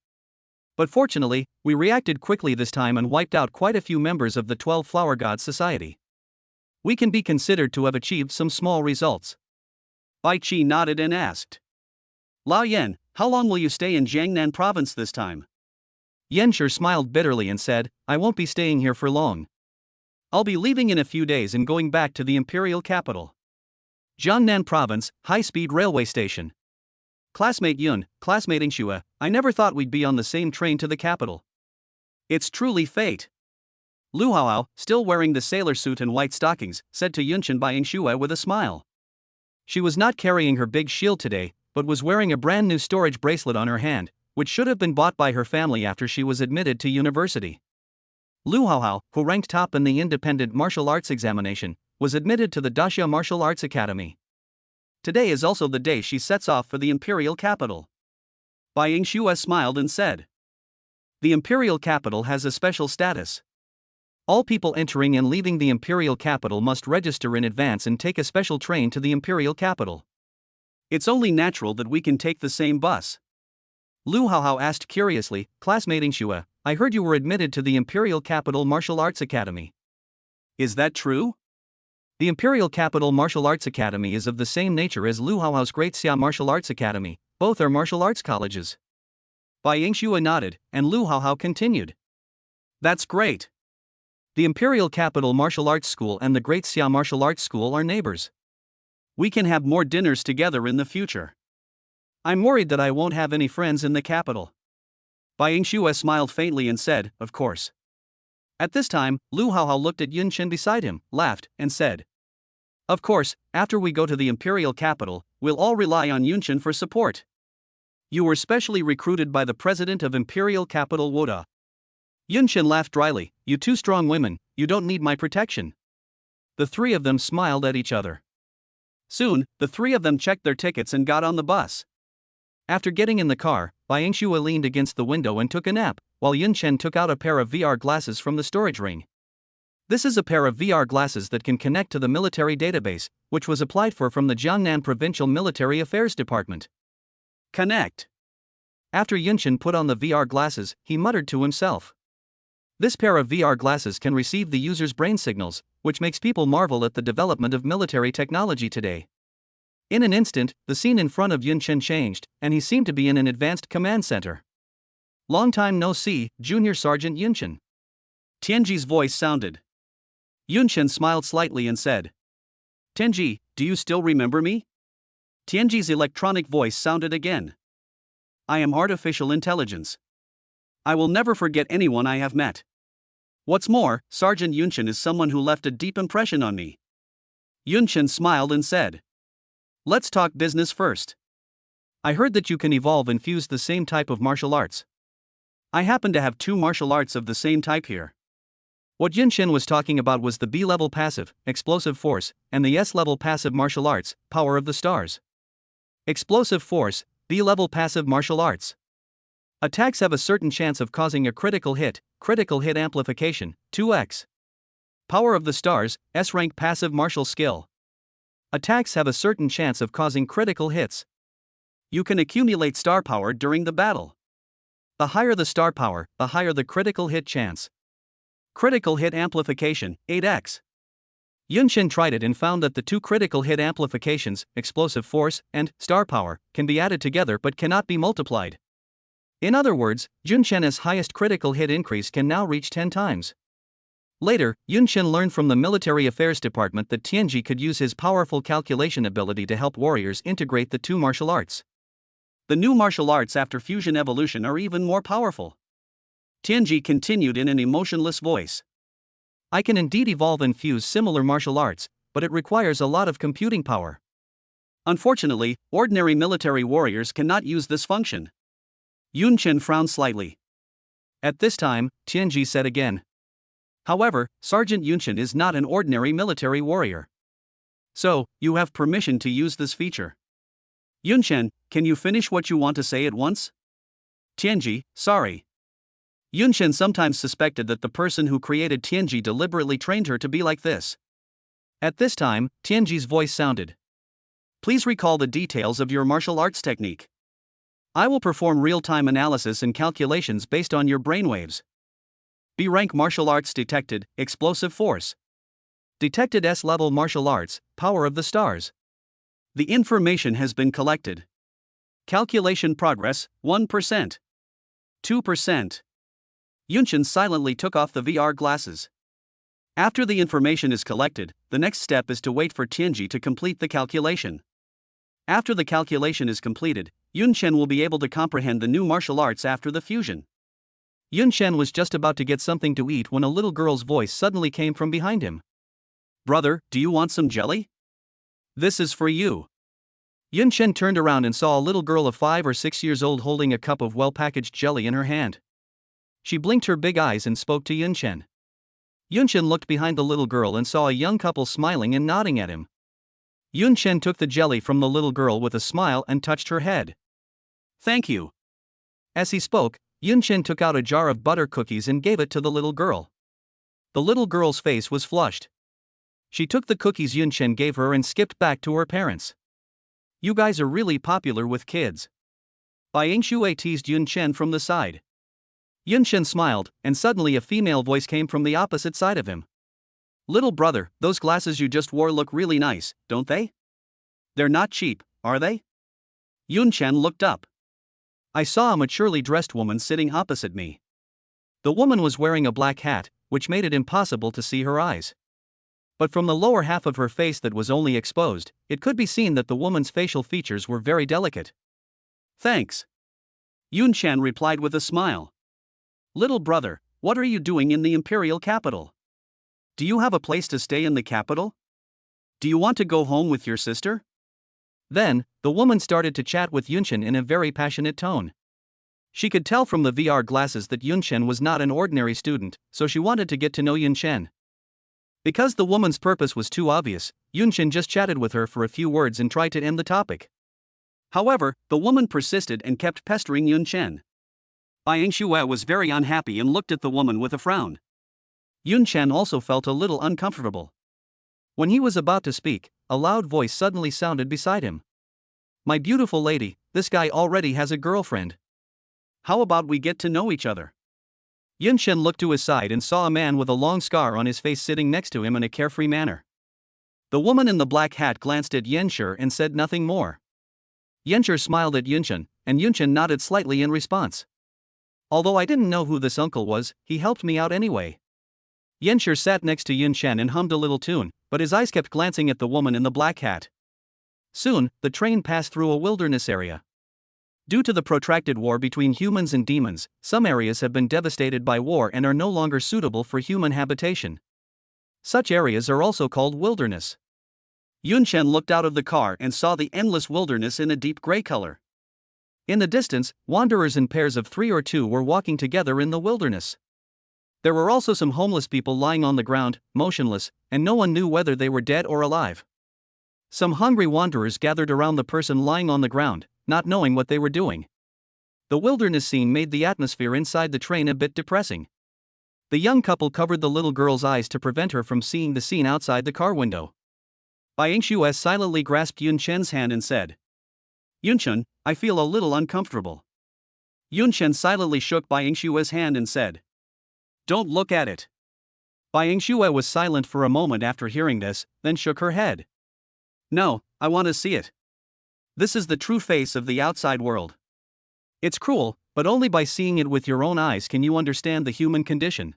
but fortunately, we reacted quickly this time and wiped out quite a few members of the 12 Flower Gods Society. We can be considered to have achieved some small results. Bai Qi nodded and asked, Lao Yan, how long will you stay in Jiangnan province this time? Yencher smiled bitterly and said, I won't be staying here for long. I'll be leaving in a few days and going back to the imperial capital. Jiangnan province, high-speed railway station. Classmate Yun, classmate Ingxue, I never thought we'd be on the same train to the capital. It's truly fate. Lu Haohao, still wearing the sailor suit and white stockings, said to Yunchen by Ingxue with a smile. She was not carrying her big shield today, but was wearing a brand new storage bracelet on her hand, which should have been bought by her family after she was admitted to university. Lu Haohao, who ranked top in the independent martial arts examination, was admitted to the Daxia Martial Arts Academy. Today is also the day she sets off for the imperial capital. Bai Ingxue smiled and said, the imperial capital has a special status. All people entering and leaving the imperial capital must register in advance and take a special train to the imperial capital. It's only natural that we can take the same bus. Lu Haohao asked curiously, classmate Ingxue, I heard you were admitted to the Imperial Capital Martial Arts Academy. Is that true? The Imperial Capital Martial Arts Academy is of the same nature as Lu Haohao's Great Xia Martial Arts Academy, both are martial arts colleges. Bai Ingxue nodded, and Lu Haohao continued. That's great. The Imperial Capital Martial Arts School and the Great Xia Martial Arts School are neighbors. We can have more dinners together in the future. I'm worried that I won't have any friends in the capital. Bai Ingxue smiled faintly and said, of course. At this time, Lu Haohao looked at Yunchen beside him, laughed, and said, of course, after we go to the imperial capital, we'll all rely on Yunchen for support. You were specially recruited by the president of Imperial Capital Wuda. Yunchen laughed dryly, you two strong women, you don't need my protection. The three of them smiled at each other. Soon, the three of them checked their tickets and got on the bus. After getting in the car, Bai Ingxue leaned against the window and took a nap, while Yunchen took out a pair of VR glasses from the storage ring. This is a pair of VR glasses that can connect to the military database, which was applied for from the Jiangnan Provincial Military Affairs Department. Connect. After Yunchen put on the VR glasses, he muttered to himself. This pair of VR glasses can receive the user's brain signals, which makes people marvel at the development of military technology today. In an instant, the scene in front of Yunchen changed, and he seemed to be in an advanced command center. Long time no see, Junior Sergeant Yunchen. Tianji's voice sounded. Yunchen smiled slightly and said, Tianji, do you still remember me? Tianji's electronic voice sounded again. I am artificial intelligence. I will never forget anyone I have met. What's more, Sergeant Yunchen is someone who left a deep impression on me. Yunchen smiled and said, let's talk business first. I heard that you can evolve and fuse the same type of martial arts. I happen to have two martial arts of the same type here. What Yunchen was talking about was the B-level passive, explosive force, and the S-level passive martial arts, power of the stars. Explosive force, B-level passive martial arts. Attacks have a certain chance of causing a critical hit amplification, 2x. Power of the Stars, S-rank passive martial skill. Attacks have a certain chance of causing critical hits. You can accumulate star power during the battle. The higher the star power, the higher the critical hit chance. Critical hit amplification, 8x. Yunshin tried it and found that the two critical hit amplifications, explosive force and star power, can be added together but cannot be multiplied. In other words, Yunshin's highest critical hit increase can now reach 10 times. Later, Yunshin learned from the Military Affairs Department that Tianji could use his powerful calculation ability to help warriors integrate the two martial arts. The new martial arts after fusion evolution are even more powerful. Tianji continued in an emotionless voice. I can indeed evolve and fuse similar martial arts, but it requires a lot of computing power. Unfortunately, ordinary military warriors cannot use this function. Yunshin frowned slightly. At this time, Tianji said again. However, Sergeant Yunshin is not an ordinary military warrior. So, you have permission to use this feature. Yunshin, can you finish what you want to say at once? Tianji, sorry. Yunshin sometimes suspected that the person who created Tianji deliberately trained her to be like this. At this time, Tianji's voice sounded. Please recall the details of your martial arts technique. I will perform real-time analysis and calculations based on your brainwaves. B-rank martial arts detected, explosive force. Detected S-level martial arts, power of the stars. The information has been collected. Calculation progress, 1%. 2%. Yunshin silently took off the VR glasses. After the information is collected, the next step is to wait for Tianji to complete the calculation. After the calculation is completed, Yunshin will be able to comprehend the new martial arts after the fusion. Yunshin was just about to get something to eat when a little girl's voice suddenly came from behind him. Brother, do you want some jelly? This is for you. Yunshin turned around and saw a little girl of 5 or 6 years old holding a cup of well-packaged jelly in her hand. She blinked her big eyes and spoke to Yunshin. Yunshin looked behind the little girl and saw a young couple smiling and nodding at him. Yunshin took the jelly from the little girl with a smile and touched her head. Thank you. As he spoke, Yunshin took out a jar of butter cookies and gave it to the little girl. The little girl's face was flushed. She took the cookies Yunshin gave her and skipped back to her parents. You guys are really popular with kids. Bai Yingshui teased Yunshin from the side. Yunshin smiled, and suddenly a female voice came from the opposite side of him. Little brother, those glasses you just wore look really nice, don't they? They're not cheap, are they? Yunshin looked up. I saw a maturely dressed woman sitting opposite me. The woman was wearing a black hat, which made it impossible to see her eyes. But from the lower half of her face that was only exposed, it could be seen that the woman's facial features were very delicate. Thanks. Yunshin replied with a smile. Little brother, what are you doing in the imperial capital? Do you have a place to stay in the capital? Do you want to go home with your sister? Then, the woman started to chat with Yunshin in a very passionate tone. She could tell from the VR glasses that Yunshin was not an ordinary student, so she wanted to get to know Yunshin. Because the woman's purpose was too obvious, Yunshin just chatted with her for a few words and tried to end the topic. However, the woman persisted and kept pestering Yunshin. Bai Yingshui was very unhappy and looked at the woman with a frown. Yunshin also felt a little uncomfortable. When he was about to speak, a loud voice suddenly sounded beside him. My beautiful lady, this guy already has a girlfriend. How about we get to know each other? Yunshin looked to his side and saw a man with a long scar on his face sitting next to him in a carefree manner. The woman in the black hat glanced at Yunshin and said nothing more. Yunshin smiled at Yunshin, and Yunshin nodded slightly in response. Although I didn't know who this uncle was, he helped me out anyway. Yunshin sat next to Yunshin and hummed a little tune, but his eyes kept glancing at the woman in the black hat. Soon, the train passed through a wilderness area. Due to the protracted war between humans and demons, some areas have been devastated by war and are no longer suitable for human habitation. Such areas are also called wilderness. Yunshin looked out of the car and saw the endless wilderness in a deep gray color. In the distance, wanderers in pairs of 3 or 2 were walking together in the wilderness. There were also some homeless people lying on the ground, motionless, and no one knew whether they were dead or alive. Some hungry wanderers gathered around the person lying on the ground, not knowing what they were doing. The wilderness scene made the atmosphere inside the train a bit depressing. The young couple covered the little girl's eyes to prevent her from seeing the scene outside the car window. Bai Yingshuo silently grasped Yun Chen's hand and said, "Yunchen, I feel a little uncomfortable." Yun Chen silently shook Bai Yingshuo's hand and said, "Don't look at it." Bai Yingshuo was silent for a moment after hearing this, then shook her head. "No, I want to see it. This is the true face of the outside world. It's cruel, but only by seeing it with your own eyes can you understand the human condition.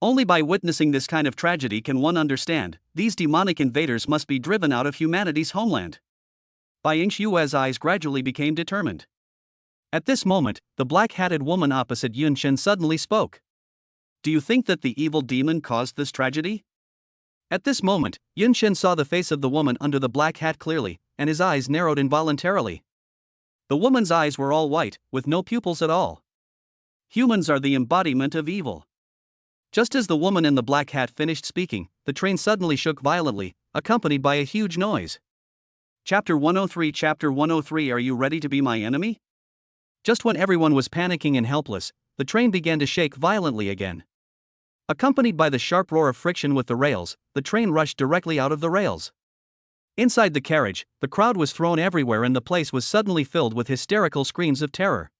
Only by witnessing this kind of tragedy can one understand, these demonic invaders must be driven out of humanity's homeland." Bai Yingshuo's eyes gradually became determined. At this moment, the black-hatted woman opposite Yun Chen suddenly spoke. "Do you think that the evil demon caused this tragedy?" At this moment, Yun Chen saw the face of the woman under the black hat clearly, and his eyes narrowed involuntarily. The woman's eyes were all white, with no pupils at all. Humans are the embodiment of evil. Just as the woman in the black hat finished speaking, the train suddenly shook violently, accompanied by a huge noise. Chapter 103 Chapter 103 Are you ready to be my enemy? Just when everyone was panicking and helpless, the train began to shake violently again. Accompanied by the sharp roar of friction with the rails, the train rushed directly out of the rails. Inside the carriage, the crowd was thrown everywhere and the place was suddenly filled with hysterical screams of terror.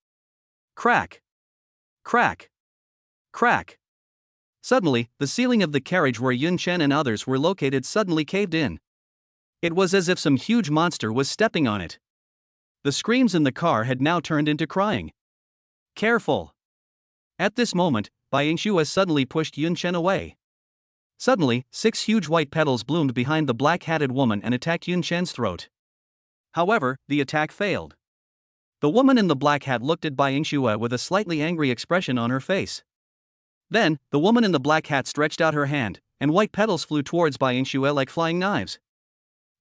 Crack! Crack! Crack! Suddenly, the ceiling of the carriage where Yun Chen and others were located suddenly caved in. It was as if some huge monster was stepping on it. The screams in the car had now turned into crying. Careful! At this moment, Bai Yingshuo suddenly pushed Yun Chen away. Suddenly, 6 huge white petals bloomed behind the black-hatted woman and attacked Yun Chen's throat. However, the attack failed. The woman in the black hat looked at Bai Yingshuo with a slightly angry expression on her face. Then, the woman in the black hat stretched out her hand, and white petals flew towards Bai Yingshuo like flying knives.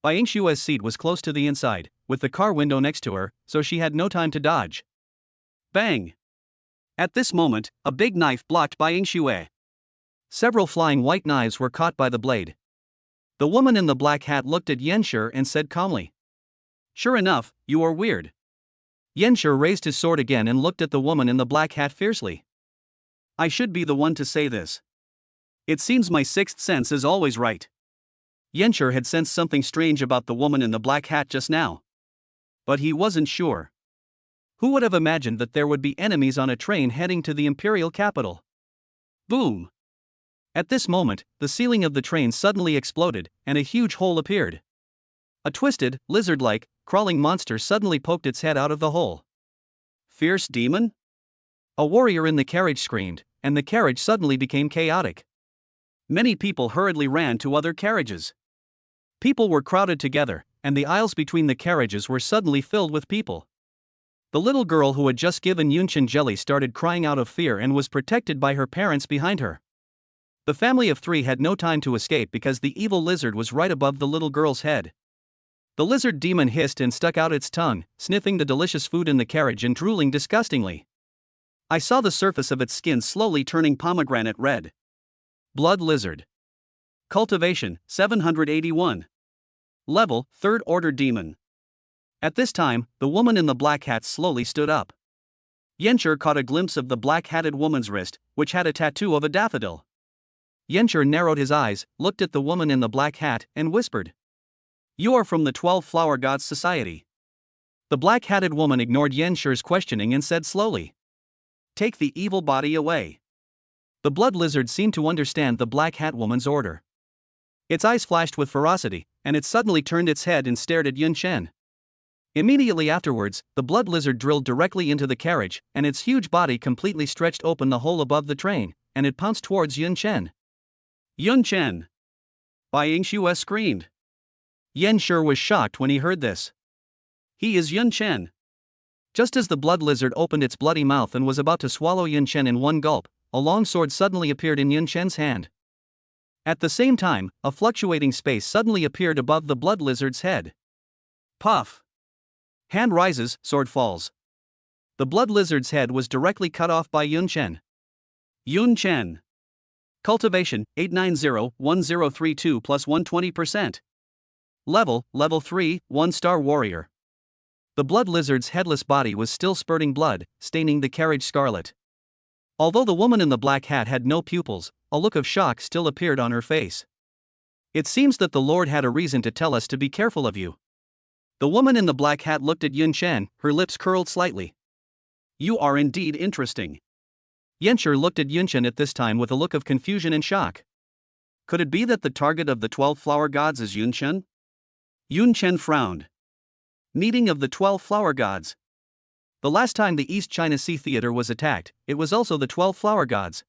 Bai Yingshuo's seat was close to the inside, with the car window next to her, so she had no time to dodge. Bang! At this moment, a big knife blocked Bai Yingshuo. Several flying white knives were caught by the blade. The woman in the black hat looked at Yanshi and said calmly, "Sure enough, you are weird." Yanshi raised his sword again and looked at the woman in the black hat fiercely. "I should be the one to say this. It seems my sixth sense is always right." Yanshi had sensed something strange about the woman in the black hat just now. But he wasn't sure. Who would have imagined that there would be enemies on a train heading to the imperial capital? Boom! At this moment, the ceiling of the train suddenly exploded, and a huge hole appeared. A twisted, lizard-like, crawling monster suddenly poked its head out of the hole. Fierce demon? A warrior in the carriage screamed, and the carriage suddenly became chaotic. Many people hurriedly ran to other carriages. People were crowded together, and the aisles between the carriages were suddenly filled with people. The little girl who had just given Yunchen jelly started crying out of fear and was protected by her parents behind her. The family of 3 had no time to escape because the evil lizard was right above the little girl's head. The lizard demon hissed and stuck out its tongue, sniffing the delicious food in the carriage and drooling disgustingly. I saw the surface of its skin slowly turning pomegranate red. Blood lizard. Cultivation, 781. Level, 3rd order demon. At this time, the woman in the black hat slowly stood up. Yanshi caught a glimpse of the black-hatted woman's wrist, which had a tattoo of a daffodil. Yanshi narrowed his eyes, looked at the woman in the black hat, and whispered, "You are from the 12 Flower Gods Society." The black-hatted woman ignored Yanshi's questioning and said slowly, "Take the evil body away." The blood lizard seemed to understand the black hat woman's order. Its eyes flashed with ferocity, and it suddenly turned its head and stared at Yun Chen. Immediately afterwards, the blood lizard drilled directly into the carriage, and its huge body completely stretched open the hole above the train, and it pounced towards Yun Chen. Yun Chen! Bai Yingshuo screamed. Yanshi was shocked when he heard this. He is Yun Chen. Just as the blood lizard opened its bloody mouth and was about to swallow Yun Chen in one gulp, a long sword suddenly appeared in Yun Chen's hand. At the same time, a fluctuating space suddenly appeared above the blood lizard's head. Puff! Hand rises, sword falls. The blood lizard's head was directly cut off by Yun Chen. Yun Chen. Cultivation, 890-1032 plus 120%. Level 3, 1-star warrior. The blood lizard's headless body was still spurting blood, staining the carriage scarlet. Although the woman in the black hat had no pupils, a look of shock still appeared on her face. It seems that the Lord had a reason to tell us to be careful of you. The woman in the black hat looked at Yun Chen, her lips curled slightly. You are indeed interesting. Yanshi looked at Yun Chen at this time with a look of confusion and shock. Could it be that the target of the 12 flower gods is Yun Chen? Yun Chen frowned. Meeting of the 12 flower gods. The last time the East China Sea Theater was attacked, it was also the 12 flower gods.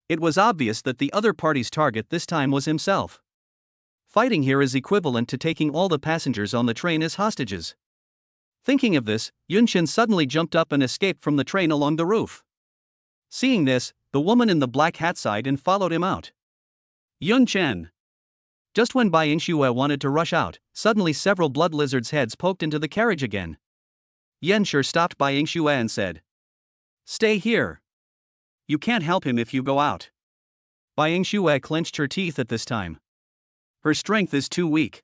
It was obvious that the other party's target this time was himself. Fighting here is equivalent to taking all the passengers on the train as hostages. Thinking of this, Yun Chen suddenly jumped up and escaped from the train along the roof. Seeing this, the woman in the black hat sighed and followed him out. Yun Chen. Just when Bai Yingxue wanted to rush out, suddenly several blood lizards' heads poked into the carriage again. Yanshi stopped Bai Yingxue and said, "Stay here. You can't help him if you go out." Bai Yingxue clenched her teeth at this time. Her strength is too weak.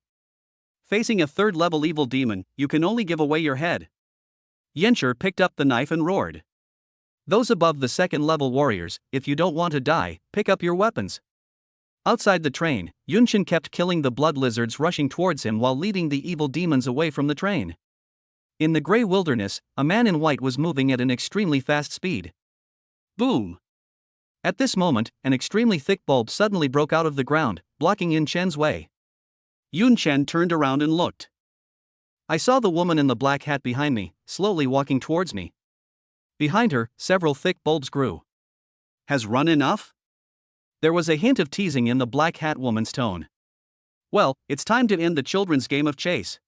Facing a third-level evil demon, you can only give away your head. Yanshi picked up the knife and roared. Those above the second-level warriors, if you don't want to die, pick up your weapons. Outside the train, Yun Chen kept killing the blood lizards rushing towards him while leading the evil demons away from the train. In the gray wilderness, a man in white was moving at an extremely fast speed. Boom! At this moment, an extremely thick bulb suddenly broke out of the ground, blocking Yun Chen's way. Yun Chen turned around and looked. I saw the woman in the black hat behind me, slowly walking towards me. Behind her, several thick bulbs grew. Has run enough? There was a hint of teasing in the black hat woman's tone. Well, it's time to end the children's game of chase.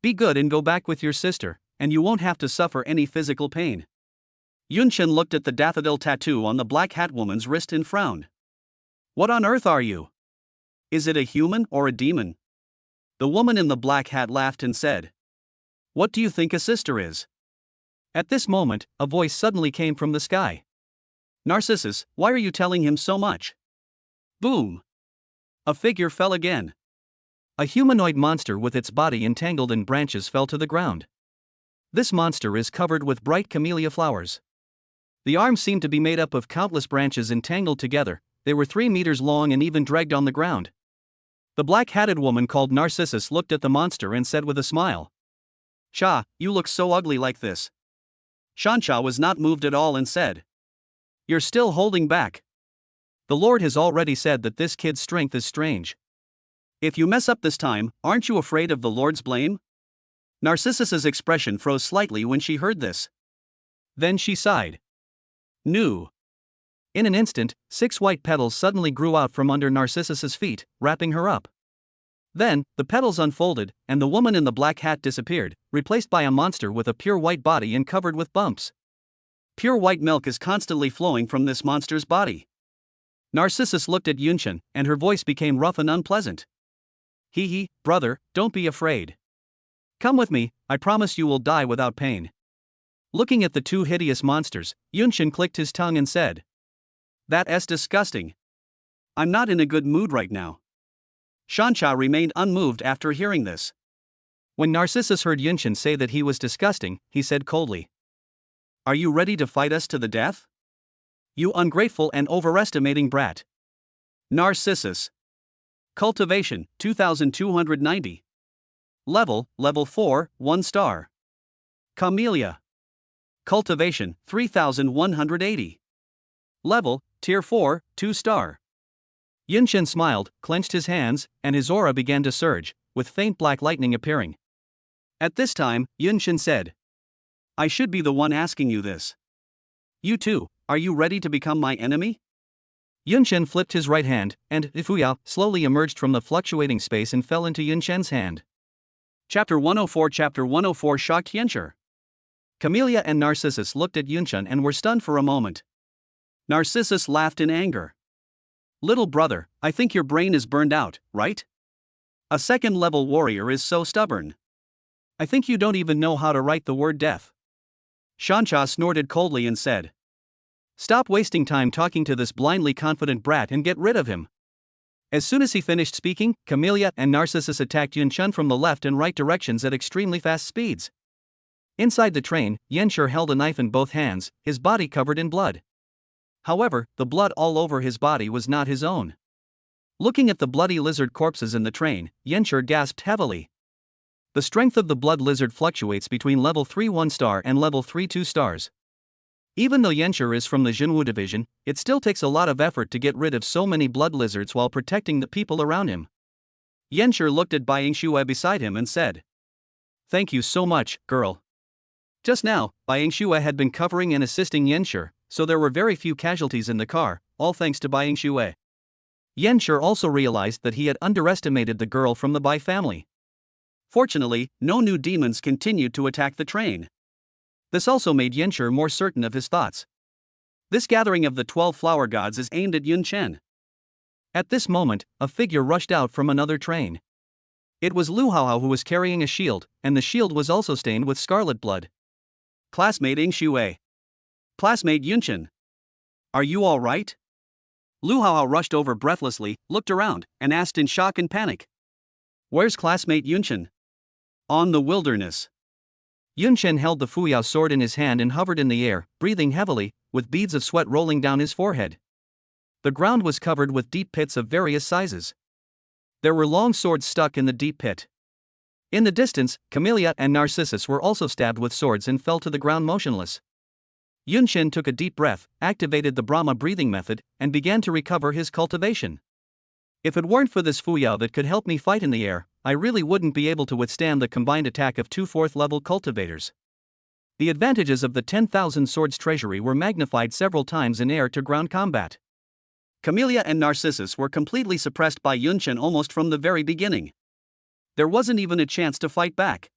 Be good and go back with your sister, and you won't have to suffer any physical pain. Yun Chen looked at the daffodil tattoo on the black hat woman's wrist and frowned. What on earth are you? Is it a human or a demon? The woman in the black hat laughed and said, What do you think a sister is? At this moment, a voice suddenly came from the sky. Narcissus, why are you telling him so much? Boom! A figure fell again. A humanoid monster with its body entangled in branches fell to the ground. This monster is covered with bright camellia flowers. The arms seemed to be made up of countless branches entangled together. They were 3 meters long and even dragged on the ground. The black-hatted woman called Narcissus looked at the monster and said with a smile, Cha, you look so ugly like this. Shansha was not moved at all and said, You're still holding back. The Lord has already said that this kid's strength is strange. If you mess up this time, aren't you afraid of the Lord's blame? Narcissus's expression froze slightly when she heard this. Then she sighed. No. In an instant, 6 white petals suddenly grew out from under Narcissus's feet, wrapping her up. Then, the petals unfolded, and the woman in the black hat disappeared, replaced by a monster with a pure white body and covered with bumps. Pure white milk is constantly flowing from this monster's body. Narcissus looked at Yun Chen, and her voice became rough and unpleasant. Hee, brother, don't be afraid. Come with me, I promise you will die without pain. Looking at the 2 hideous monsters, Yun Chen clicked his tongue and said, That's disgusting. I'm not in a good mood right now. Shansha remained unmoved after hearing this. When Narcissus heard Yun Chen say that he was disgusting, he said coldly, Are you ready to fight us to the death? You ungrateful and overestimating brat. Narcissus. Cultivation, 2290. Level 4, 1 star. Camellia. Cultivation, 3180. Level, Tier 4, 2 star. Yun Chen smiled, clenched his hands, and his aura began to surge, with faint black lightning appearing. At this time, Yun Chen said, I should be the one asking you this. You too, are you ready to become my enemy? Yun Chen flipped his right hand, and Ifuyao slowly emerged from the fluctuating space and fell into Yun Chen's hand. Chapter 104 shocked Yanshi. Camellia and Narcissus looked at Yun Chen and were stunned for a moment. Narcissus laughed in anger. Little brother, I think your brain is burned out, right? A second-level warrior is so stubborn. I think you don't even know how to write the word death. Shansha snorted coldly and said, Stop wasting time talking to this blindly confident brat and get rid of him. As soon as he finished speaking, Camellia and Narcissus attacked Yunchen from the left and right directions at extremely fast speeds. Inside the train, Yenshur held a knife in both hands, his body covered in blood. However, the blood all over his body was not his own. Looking at the bloody lizard corpses in the train, Yenshur gasped heavily. The strength of the blood lizard fluctuates between level 3 1-star and level 3 2-stars. Even though Yenshur is from the Jinwu division, it still takes a lot of effort to get rid of so many blood lizards while protecting the people around him. Yenshur looked at Bai Yingxue beside him and said, "Thank you so much, girl." Just now, Bai Yingxue had been covering and assisting Yenshur, so there were very few casualties in the car, all thanks to Bai Yingxue. Yenshur also realized that he had underestimated the girl from the Bai family. Fortunately, no new demons continued to attack the train. This also made Yenshur more certain of his thoughts. This gathering of the 12 flower gods is aimed at Yunchen. At this moment, a figure rushed out from another train. It was Lu Haohao who was carrying a shield, and the shield was also stained with scarlet blood. "Classmate Yingxue. Classmate Yunchen. Are you all right?" Lu Haohao rushed over breathlessly, looked around, and asked in shock and panic. "Where's classmate Yunchen?" "On the wilderness." Yunchen held the Fuyao sword in his hand and hovered in the air, breathing heavily, with beads of sweat rolling down his forehead. The ground was covered with deep pits of various sizes. There were long swords stuck in the deep pit. In the distance, Camellia and Narcissus were also stabbed with swords and fell to the ground motionless. Yunchen took a deep breath, activated the Brahma breathing method, and began to recover his cultivation. "If it weren't for this Fuyao that could help me fight in the air, I really wouldn't be able to withstand the combined attack of 2 4th-level cultivators." The advantages of the 10,000 swords treasury were magnified several times in air-to-ground combat. Camellia and Narcissus were completely suppressed by Yunchen almost from the very beginning. There wasn't even a chance to fight back.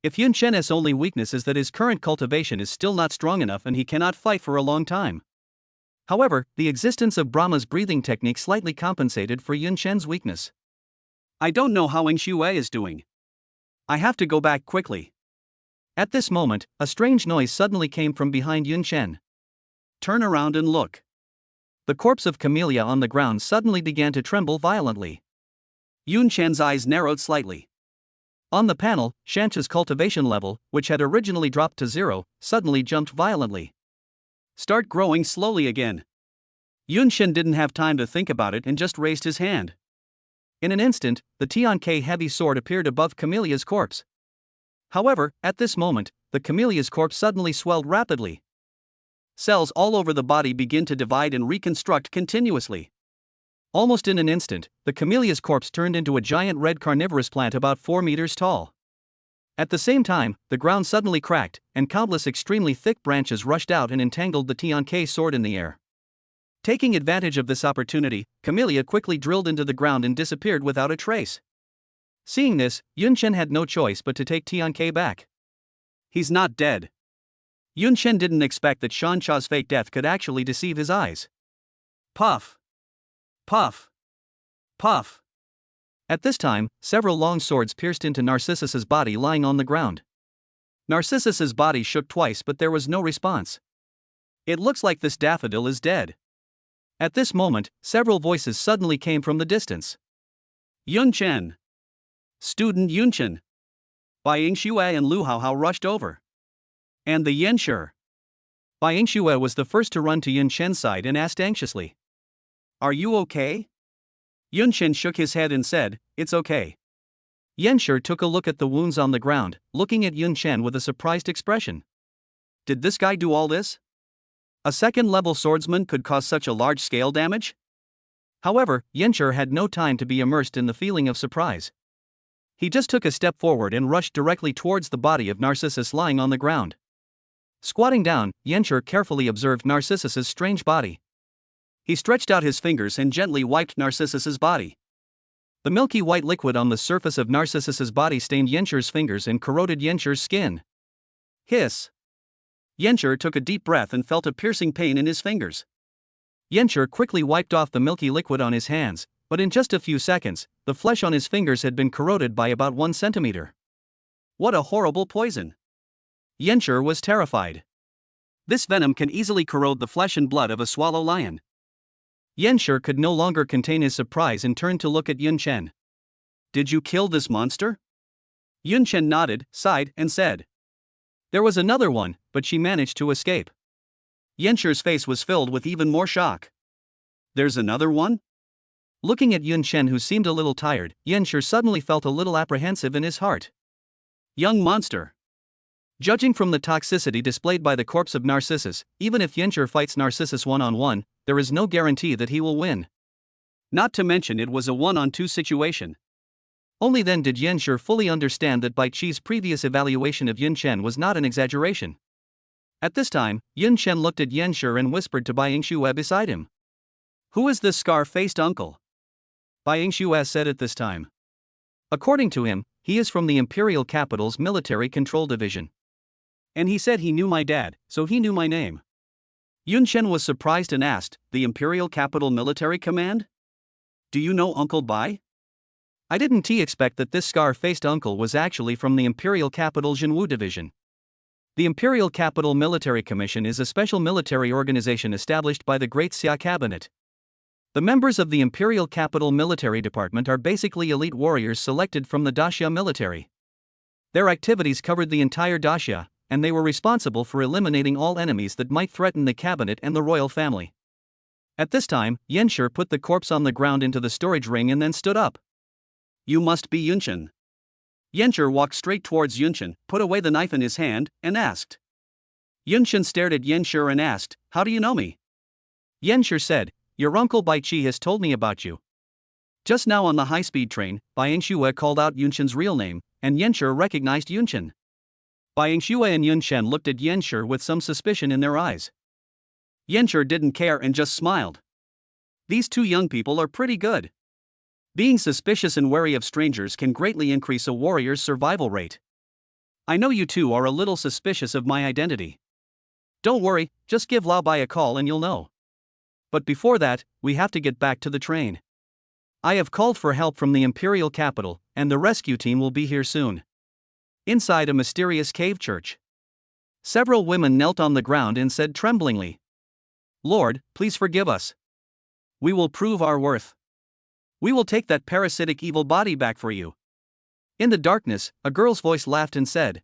If Yunchen's only weakness is that his current cultivation is still not strong enough and he cannot fight for a long time. However, the existence of Brahma's breathing technique slightly compensated for Yunchen's weakness. "I don't know how Yingxue is doing. I have to go back quickly." At this moment, a strange noise suddenly came from behind Yunchen. "Turn around and look." The corpse of Camellia on the ground suddenly began to tremble violently. Yunchen's eyes narrowed slightly. On the panel, Shancha's cultivation level, which had originally dropped to 0, suddenly jumped violently. "Start growing slowly again." Yunchen didn't have time to think about it and just raised his hand. In an instant, the Tian-K heavy sword appeared above Camellia's corpse. However, at this moment, the Camellia's corpse suddenly swelled rapidly. Cells all over the body begin to divide and reconstruct continuously. Almost in an instant, the Camellia's corpse turned into a giant red carnivorous plant about 4 meters tall. At the same time, the ground suddenly cracked, and countless extremely thick branches rushed out and entangled the Tian-K sword in the air. Taking advantage of this opportunity, Camellia quickly drilled into the ground and disappeared without a trace. Seeing this, Yunchen had no choice but to take Tian-K back. "He's not dead." Yunchen didn't expect that Shancha's fake death could actually deceive his eyes. Puff! Puff! Puff! At this time, several long swords pierced into Narcissus's body lying on the ground. Narcissus's body shook twice but there was no response. "It looks like this daffodil is dead." At this moment, several voices suddenly came from the distance. "Yunchen! Student Yunchen!" Bai Yingxue and Lu Haohao rushed over. "And the Yenshur." Bai Yingxue was the first to run to Yunchen's side and asked anxiously, "Are you okay?" Yunchen shook his head and said, "It's okay." Yenshur took a look at the wounds on the ground, looking at Yunchen with a surprised expression. "Did this guy do all this? A second-level swordsman could cause such a large-scale damage?" However, Yenshur had no time to be immersed in the feeling of surprise. He just took a step forward and rushed directly towards the body of Narcissus lying on the ground. Squatting down, Yenshur carefully observed Narcissus's strange body. He stretched out his fingers and gently wiped Narcissus's body. The milky white liquid on the surface of Narcissus's body stained Yenshur's fingers and corroded Yenshur's skin. Hiss! Yenshur took a deep breath and felt a piercing pain in his fingers. Yenshur quickly wiped off the milky liquid on his hands, but in just a few seconds, the flesh on his fingers had been corroded by about 1 centimeter. What a horrible poison! Yenshur was terrified. This venom can easily corrode the flesh and blood of a swallow lion. Yanshi could no longer contain his surprise and turned to look at Yun Chen. "Did you kill this monster?" Yun Chen nodded, sighed, and said, "There was another one, but she managed to escape." Yanshi's face was filled with even more shock. "There's another one?" Looking at Yun Chen, who seemed a little tired, Yanshi suddenly felt a little apprehensive in his heart. Young monster. Judging from the toxicity displayed by the corpse of Narcissus, even if Yanshi fights Narcissus one-on-one, there is no guarantee that he will win. Not to mention it was a one-on-two situation. Only then did Yanshi fully understand that Bai Qi's previous evaluation of Yun Chen was not an exaggeration. At this time, Yun Chen looked at Yanshi and whispered to Bai Yingxue beside him. "Who is this scar-faced uncle?" Bai Yingxue said at this time. According to him, he is from the imperial capital's military control division. And he said he knew my dad, so he knew my name. Yun Chen was surprised and asked, "The imperial capital military command? Do you know Uncle Bai?" I didn't expect that this scar-faced uncle was actually from the imperial capital Jinwu division. The Imperial Capital Military Commission is a special military organization established by the Great Xia Cabinet. The members of the Imperial Capital Military Department are basically elite warriors selected from the Daxia military. Their activities covered the entire Daxia, and they were responsible for eliminating all enemies that might threaten the cabinet and the royal family. At this time, Yanshi put the corpse on the ground into the storage ring and then stood up. "You must be Yun Chen." Yanshi walked straight towards Yun Chen, put away the knife in his hand, and asked. Yun Chen stared at Yanshi and asked, "How do you know me?" Yanshi said, "Your uncle Bai Qi has told me about you." Just now on the high-speed train, Bai Yingxue called out Yun Chen's real name, and Yanshi recognized Yun Chen. Bai Yingxue and Yun Chen looked at Yanshi with some suspicion in their eyes. Yanshi didn't care and just smiled. These two young people are pretty good. Being suspicious and wary of strangers can greatly increase a warrior's survival rate. I know you two are a little suspicious of my identity. Don't worry, just give Lao Bai a call and you'll know. But before that, we have to get back to the train. I have called for help from the imperial capital, and the rescue team will be here soon. Inside a mysterious cave church, several women knelt on the ground and said tremblingly, "Lord, please forgive us. We will prove our worth. We will take that parasitic evil body back for you." In the darkness, a girl's voice laughed and said,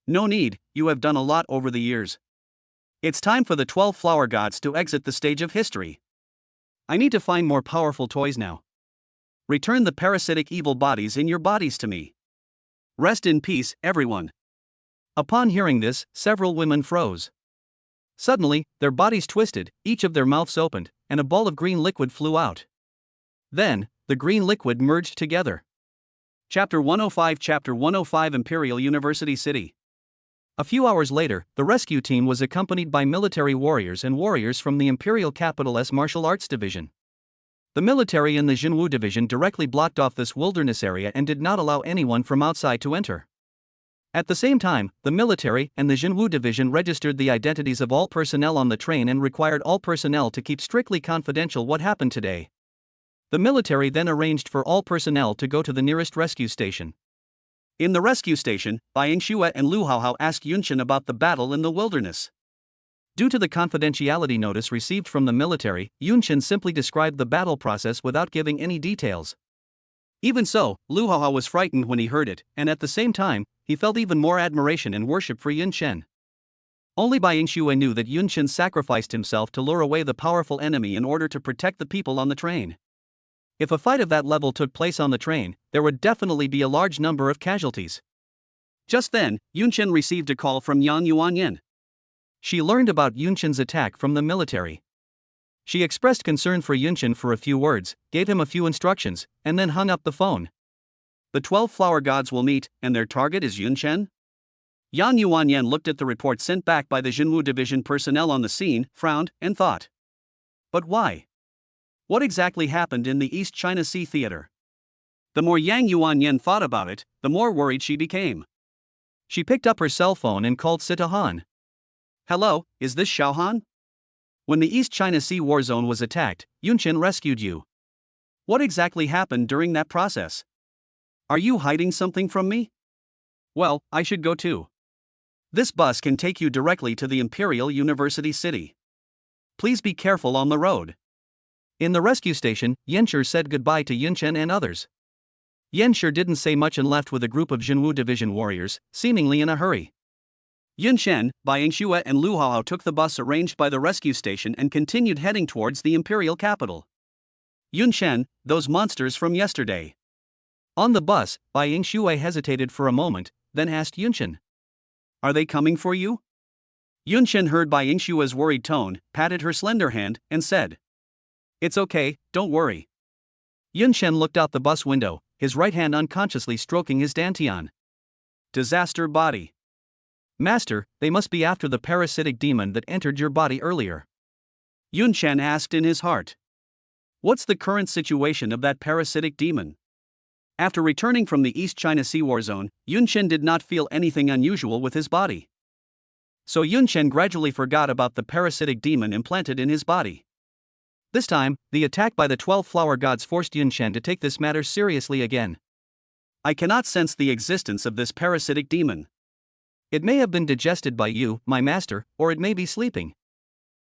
"No need, you have done a lot over the years. It's time for the 12 flower gods to exit the stage of history. I need to find more powerful toys now. Return the parasitic evil bodies in your bodies to me. Rest in peace, everyone." Upon hearing this, several women froze. Suddenly, their bodies twisted, each of their mouths opened, and a ball of green liquid flew out. Then, the green liquid merged together. Chapter 105 Imperial University City. A few hours later, the rescue team was accompanied by military warriors and warriors from the Imperial Capital's Martial Arts Division. The military and the Jinwu Division directly blocked off this wilderness area and did not allow anyone from outside to enter. At the same time, the military and the Jinwu Division registered the identities of all personnel on the train and required all personnel to keep strictly confidential what happened today. The military then arranged for all personnel to go to the nearest rescue station. In the rescue station, Bai Yingxue and Lu Haohao asked Yun Chen about the battle in the wilderness. Due to the confidentiality notice received from the military, Yun Chen simply described the battle process without giving any details. Even so, Lu Haohao was frightened when he heard it, and at the same time, he felt even more admiration and worship for Yun Chen. Only Bai Yingxue knew that Yun Chen sacrificed himself to lure away the powerful enemy in order to protect the people on the train. If a fight of that level took place on the train, there would definitely be a large number of casualties. Just then, Yun Chen received a call from Yang Yuanyan. She learned about Yun Chen's attack from the military. She expressed concern for Yun Chen for a few words, gave him a few instructions, and then hung up the phone. The 12 flower gods will meet, and their target is Yun Chen? Yang Yuanyan looked at the report sent back by the Jinwu Division personnel on the scene, frowned, and thought. But why? What exactly happened in the East China Sea Theater? The more Yang Yuanyan thought about it, the more worried she became. She picked up her cell phone and called Sita Han. "Hello, is this Xiao Han? When the East China Sea war zone was attacked, Yun Chen rescued you. What exactly happened during that process? Are you hiding something from me? Well, I should go too. This bus can take you directly to the Imperial University City. Please be careful on the road. In the rescue station, Yanshi said goodbye to Yunchen and others. Yanshi didn't say much and left with a group of Jinwu Division warriors, seemingly in a hurry. Yunshen, Bai Yingxue and Lu Haohao took the bus arranged by the rescue station and continued heading towards the imperial capital. Yunshen, those monsters from yesterday. On the bus, Bai Yingxue hesitated for a moment, then asked Yunshen. Are they coming for you? Yunshen heard Bai Yingxue's worried tone, patted her slender hand, and said. It's okay, don't worry. Yunshen looked out the bus window, his right hand unconsciously stroking his dantian. Disaster body. Master, they must be after the parasitic demon that entered your body earlier. Yunshen asked in his heart. What's the current situation of that parasitic demon? After returning from the East China Sea War Zone, Yunshen did not feel anything unusual with his body. So Yunshen gradually forgot about the parasitic demon implanted in his body. This time, the attack by the 12 flower gods forced Yunshen to take this matter seriously again. I cannot sense the existence of this parasitic demon. It may have been digested by you, my master, or it may be sleeping.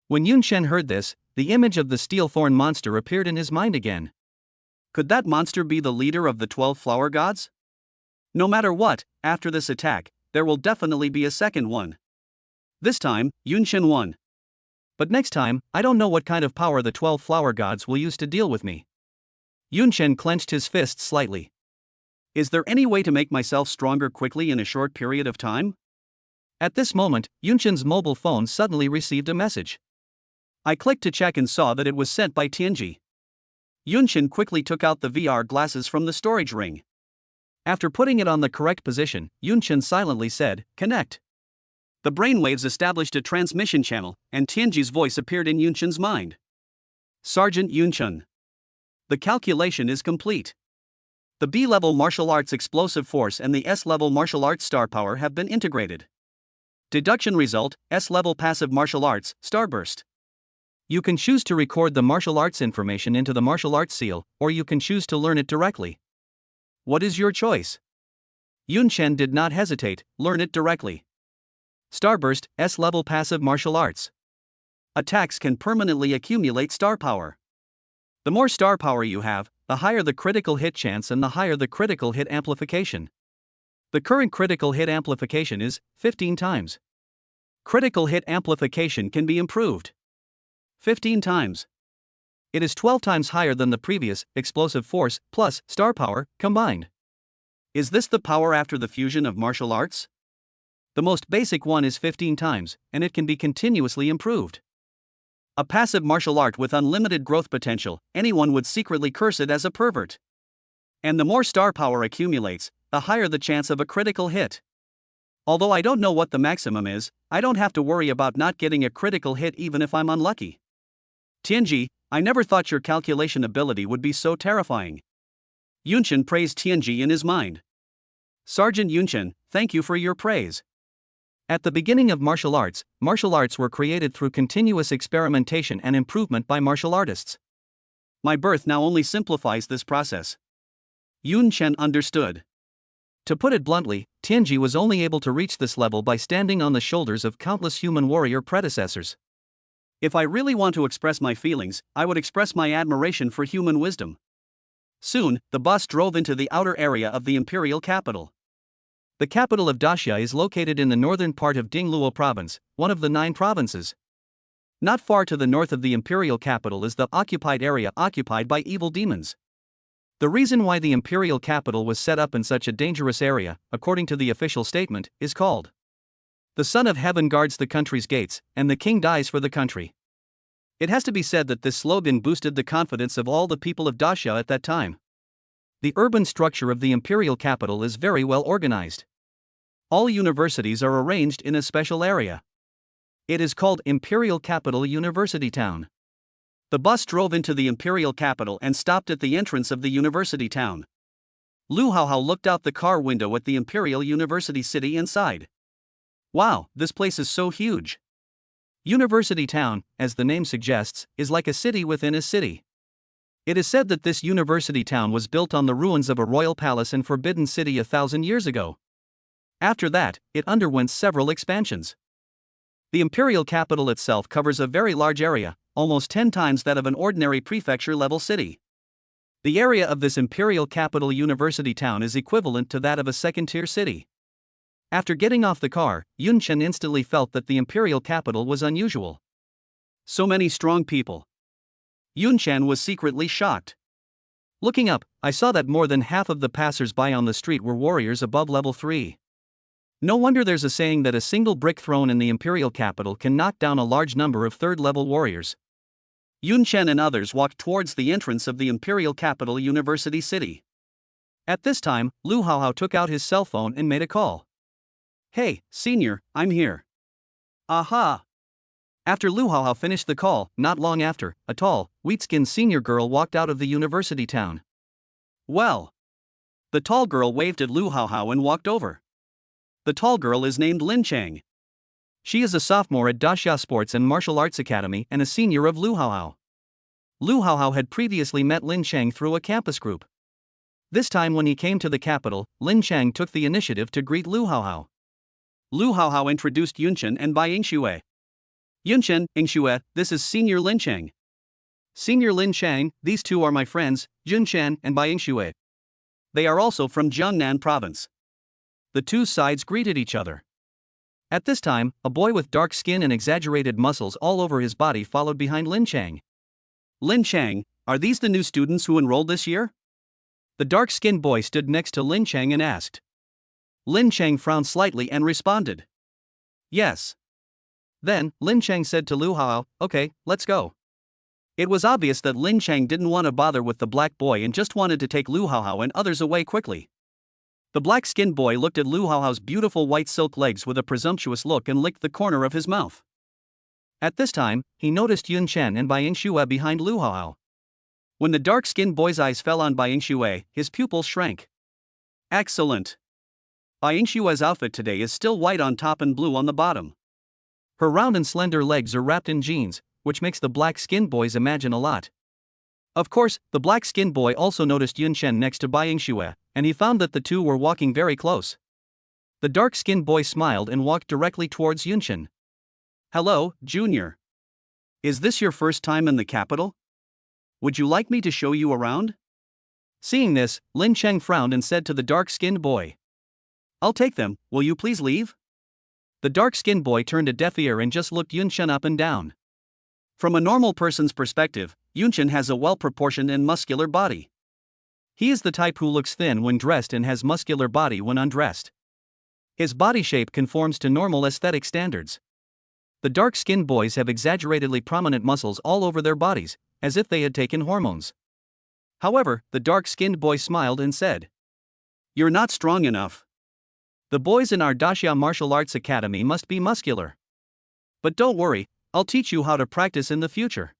When Yunshen heard this, the image of the steel thorn monster appeared in his mind again. Could that monster be the leader of the 12 flower gods? No matter what, after this attack, there will definitely be a second one. This time, Yunshen won. But next time, I don't know what kind of power the 12 flower gods will use to deal with me. Yunshen clenched his fists slightly. Is there any way to make myself stronger quickly in a short period of time? At this moment, Yunshen's mobile phone suddenly received a message. I clicked to check and saw that it was sent by Tianji. Yunshen quickly took out the VR glasses from the storage ring. After putting it on the correct position, Yunshen silently said, "Connect." The brainwaves established a transmission channel, and Tianji's voice appeared in Yunshen's mind. Sergeant Yunshen. The calculation is complete. The B-level martial arts explosive force and the S-level martial arts star power have been integrated. Deduction result, S-level passive martial arts, Starburst. You can choose to record the martial arts information into the martial arts seal, or you can choose to learn it directly. What is your choice? Yunshen did not hesitate, learn it directly. Starburst, S-level passive martial arts. Attacks can permanently accumulate star power. The more star power you have, the higher the critical hit chance and the higher the critical hit amplification. The current critical hit amplification is 15 times. Critical hit amplification can be improved 15 times. It is 12 times higher than the previous explosive force plus star power combined. Is this the power after the fusion of martial arts? The most basic one is 15 times, and it can be continuously improved. A passive martial art with unlimited growth potential, anyone would secretly curse it as a pervert. And the more star power accumulates, the higher the chance of a critical hit. Although I don't know what the maximum is, I don't have to worry about not getting a critical hit even if I'm unlucky. Tianji, I never thought your calculation ability would be so terrifying. Yunshen praised Tianji in his mind. Sergeant Yunshen, thank you for your praise. At the beginning of martial arts were created through continuous experimentation and improvement by martial artists. My birth now only simplifies this process. Yunshen understood. To put it bluntly, Tianji was only able to reach this level by standing on the shoulders of countless human warrior predecessors. If I really want to express my feelings, I would express my admiration for human wisdom. Soon, the bus drove into the outer area of the imperial capital. The capital of Daxia is located in the northern part of Dingluo province, one of the 9 provinces. Not far to the north of the imperial capital is the occupied area occupied by evil demons. The reason why the imperial capital was set up in such a dangerous area, according to the official statement, is called "The Son of Heaven guards the country's gates, and the king dies for the country." It has to be said that this slogan boosted the confidence of all the people of Daxia at that time. The urban structure of the imperial capital is very well organized. All universities are arranged in a special area. It is called Imperial Capital University Town. The bus drove into the imperial capital and stopped at the entrance of the university town. Lu Haohao looked out the car window at the imperial university city inside. Wow, this place is so huge. University Town, as the name suggests, is like a city within a city. It is said that this university town was built on the ruins of a royal palace and forbidden city 1,000 years ago. After that, it underwent several expansions. The imperial capital itself covers a very large area, almost 10 times that of an ordinary prefecture-level city. The area of this imperial capital university town is equivalent to that of a second-tier city. After getting off the car, Yunchen instantly felt that the imperial capital was unusual. So many strong people. Yunchen was secretly shocked. Looking up, I saw that more than half of the passers-by on the street were warriors above level 3. No wonder there's a saying that a single brick thrown in the imperial capital can knock down a large number of third-level warriors. Yunchen and others walked towards the entrance of the imperial capital university city. At this time, Lu Haohao took out his cell phone and made a call. "Hey, senior, I'm here." "Aha!" After Lu Haohao finished the call, not long after, a tall, wheat-skinned senior girl walked out of the university town. "Well." The tall girl waved at Lu Haohao and walked over. The tall girl is named Lin Chang. She is a sophomore at Daxia Sports and Martial Arts Academy and a senior of Lu Haohao. Lu Haohao had previously met Lin Chang through a campus group. This time when he came to the capital, Lin Chang took the initiative to greet Lu Haohao. Lu Haohao introduced Yunchen and Bai Yingxue. "Yunchen, Yingxue, this is Senior Lin Chang." "Senior Lin Chang, these two are my friends, Junchen and Bai Yingxue. They are also from Jiangnan province." The two sides greeted each other. At this time, a boy with dark skin and exaggerated muscles all over his body followed behind Lin Chang. "Lin Chang, are these the new students who enrolled this year?" The dark-skinned boy stood next to Lin Chang and asked. Lin Chang frowned slightly and responded, "Yes." Then, Lin Chang said to Lu Haohao, "Okay, let's go." It was obvious that Lin Chang didn't want to bother with the black boy and just wanted to take Lu Haohao and others away quickly. The black-skinned boy looked at Lu Haohao's beautiful white silk legs with a presumptuous look and licked the corner of his mouth. At this time, he noticed Yunchen and Bai Yingxue behind Lu Haohao. When the dark-skinned boy's eyes fell on Bai Yingxue, his pupils shrank. "Excellent." Bai Yingxue's outfit today is still white on top and blue on the bottom. Her round and slender legs are wrapped in jeans, which makes the black-skinned boys imagine a lot. Of course, the black-skinned boy also noticed Yunchen next to Bai Yingxue, and he found that the two were walking very close. The dark-skinned boy smiled and walked directly towards Yunchen. "Hello, Junior. Is this your first time in the capital? Would you like me to show you around?" Seeing this, Lin Chang frowned and said to the dark-skinned boy, "I'll take them, will you please leave?" The dark-skinned boy turned a deaf ear and just looked Yunchen up and down. From a normal person's perspective, Yunchen has a well-proportioned and muscular body. He is the type who looks thin when dressed and has muscular body when undressed. His body shape conforms to normal aesthetic standards. The dark-skinned boys have exaggeratedly prominent muscles all over their bodies, as if they had taken hormones. However, the dark-skinned boy smiled and said, "You're not strong enough. The boys in our Daxia Martial Arts Academy must be muscular. But don't worry, I'll teach you how to practice in the future.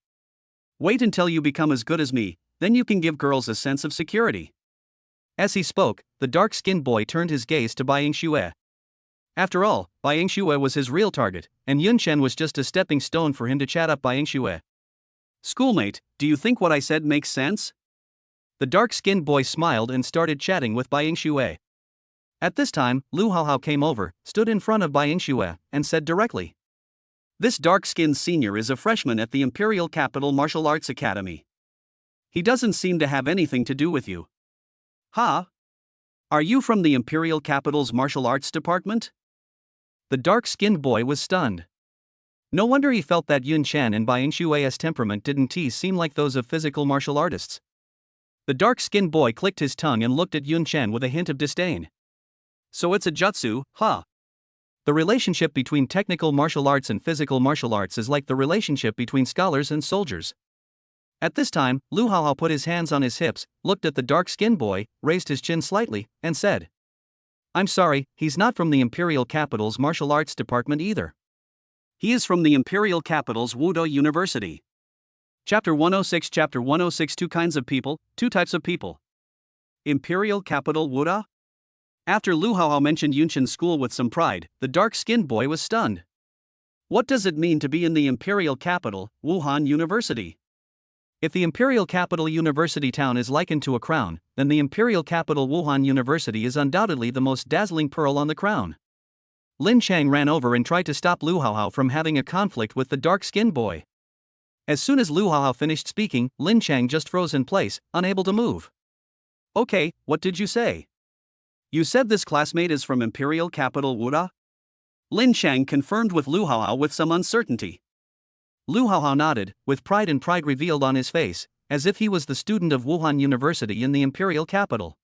Wait until you become as good as me, then you can give girls a sense of security." As he spoke, the dark-skinned boy turned his gaze to Bai Yingxue. After all, Bai Yingxue was his real target, and Yunchen was just a stepping stone for him to chat up Bai Yingxue. "Schoolmate, do you think what I said makes sense?" The dark-skinned boy smiled and started chatting with Bai Yingxue. At this time, Lu Haohao came over, stood in front of Bai Yingxue, and said directly, "This dark-skinned senior is a freshman at the Imperial Capital Martial Arts Academy. He doesn't seem to have anything to do with you." "Huh? Are you from the Imperial Capital's martial arts department?" The dark-skinned boy was stunned. No wonder he felt that Yunchen and Bai Yingxue's temperament didn't seem like those of physical martial artists. The dark-skinned boy clicked his tongue and looked at Yunchen with a hint of disdain. "So it's a jutsu, huh?" The relationship between technical martial arts and physical martial arts is like the relationship between scholars and soldiers. At this time, Lu Haohao put his hands on his hips, looked at the dark-skinned boy, raised his chin slightly, and said, "I'm sorry, he's not from the Imperial Capital's martial arts department either. He is from the Imperial Capital's Wudo University." Chapter 106 Chapter 106 Two kinds of people, two types of people. Imperial Capital Wuda? After Lu Haohao mentioned Yunchen's school with some pride, the dark-skinned boy was stunned. What does it mean to be in the Imperial Capital, Wuhan University? If the Imperial Capital University town is likened to a crown, then the Imperial Capital Wuhan University is undoubtedly the most dazzling pearl on the crown. Lin Chang ran over and tried to stop Lu Haohao from having a conflict with the dark-skinned boy. As soon as Lu Haohao finished speaking, Lin Chang just froze in place, unable to move. Okay, what did you say? You said this classmate is from imperial capital Wuda? Lin Chang confirmed with Lu Haohao with some uncertainty. Lu Haohao nodded, with pride revealed on his face, as if he was the student of Wuhan University in the imperial capital.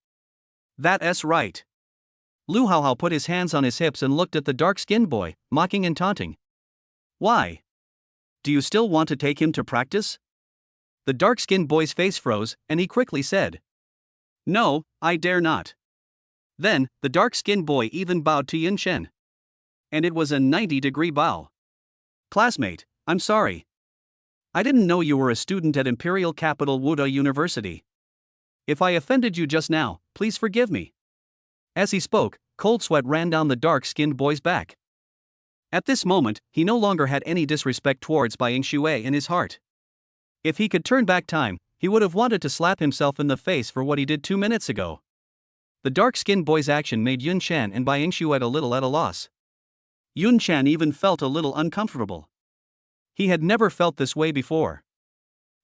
That's right. Lu Haohao put his hands on his hips and looked at the dark-skinned boy, mocking and taunting. Why? Do you still want to take him to practice? The dark-skinned boy's face froze, and he quickly said, No, I dare not. Then, the dark-skinned boy even bowed to Yun Chen. And it was a 90-degree bow. Classmate, I'm sorry. I didn't know you were a student at Imperial Capital Wuda University. If I offended you just now, please forgive me. As he spoke, cold sweat ran down the dark-skinned boy's back. At this moment, he no longer had any disrespect towards Bai Shui in his heart. If he could turn back time, he would have wanted to slap himself in the face for what he did 2 minutes ago. The dark-skinned boy's action made Yun Chen and Bai Shui a little at a loss. Yun Chen even felt a little uncomfortable. He had never felt this way before.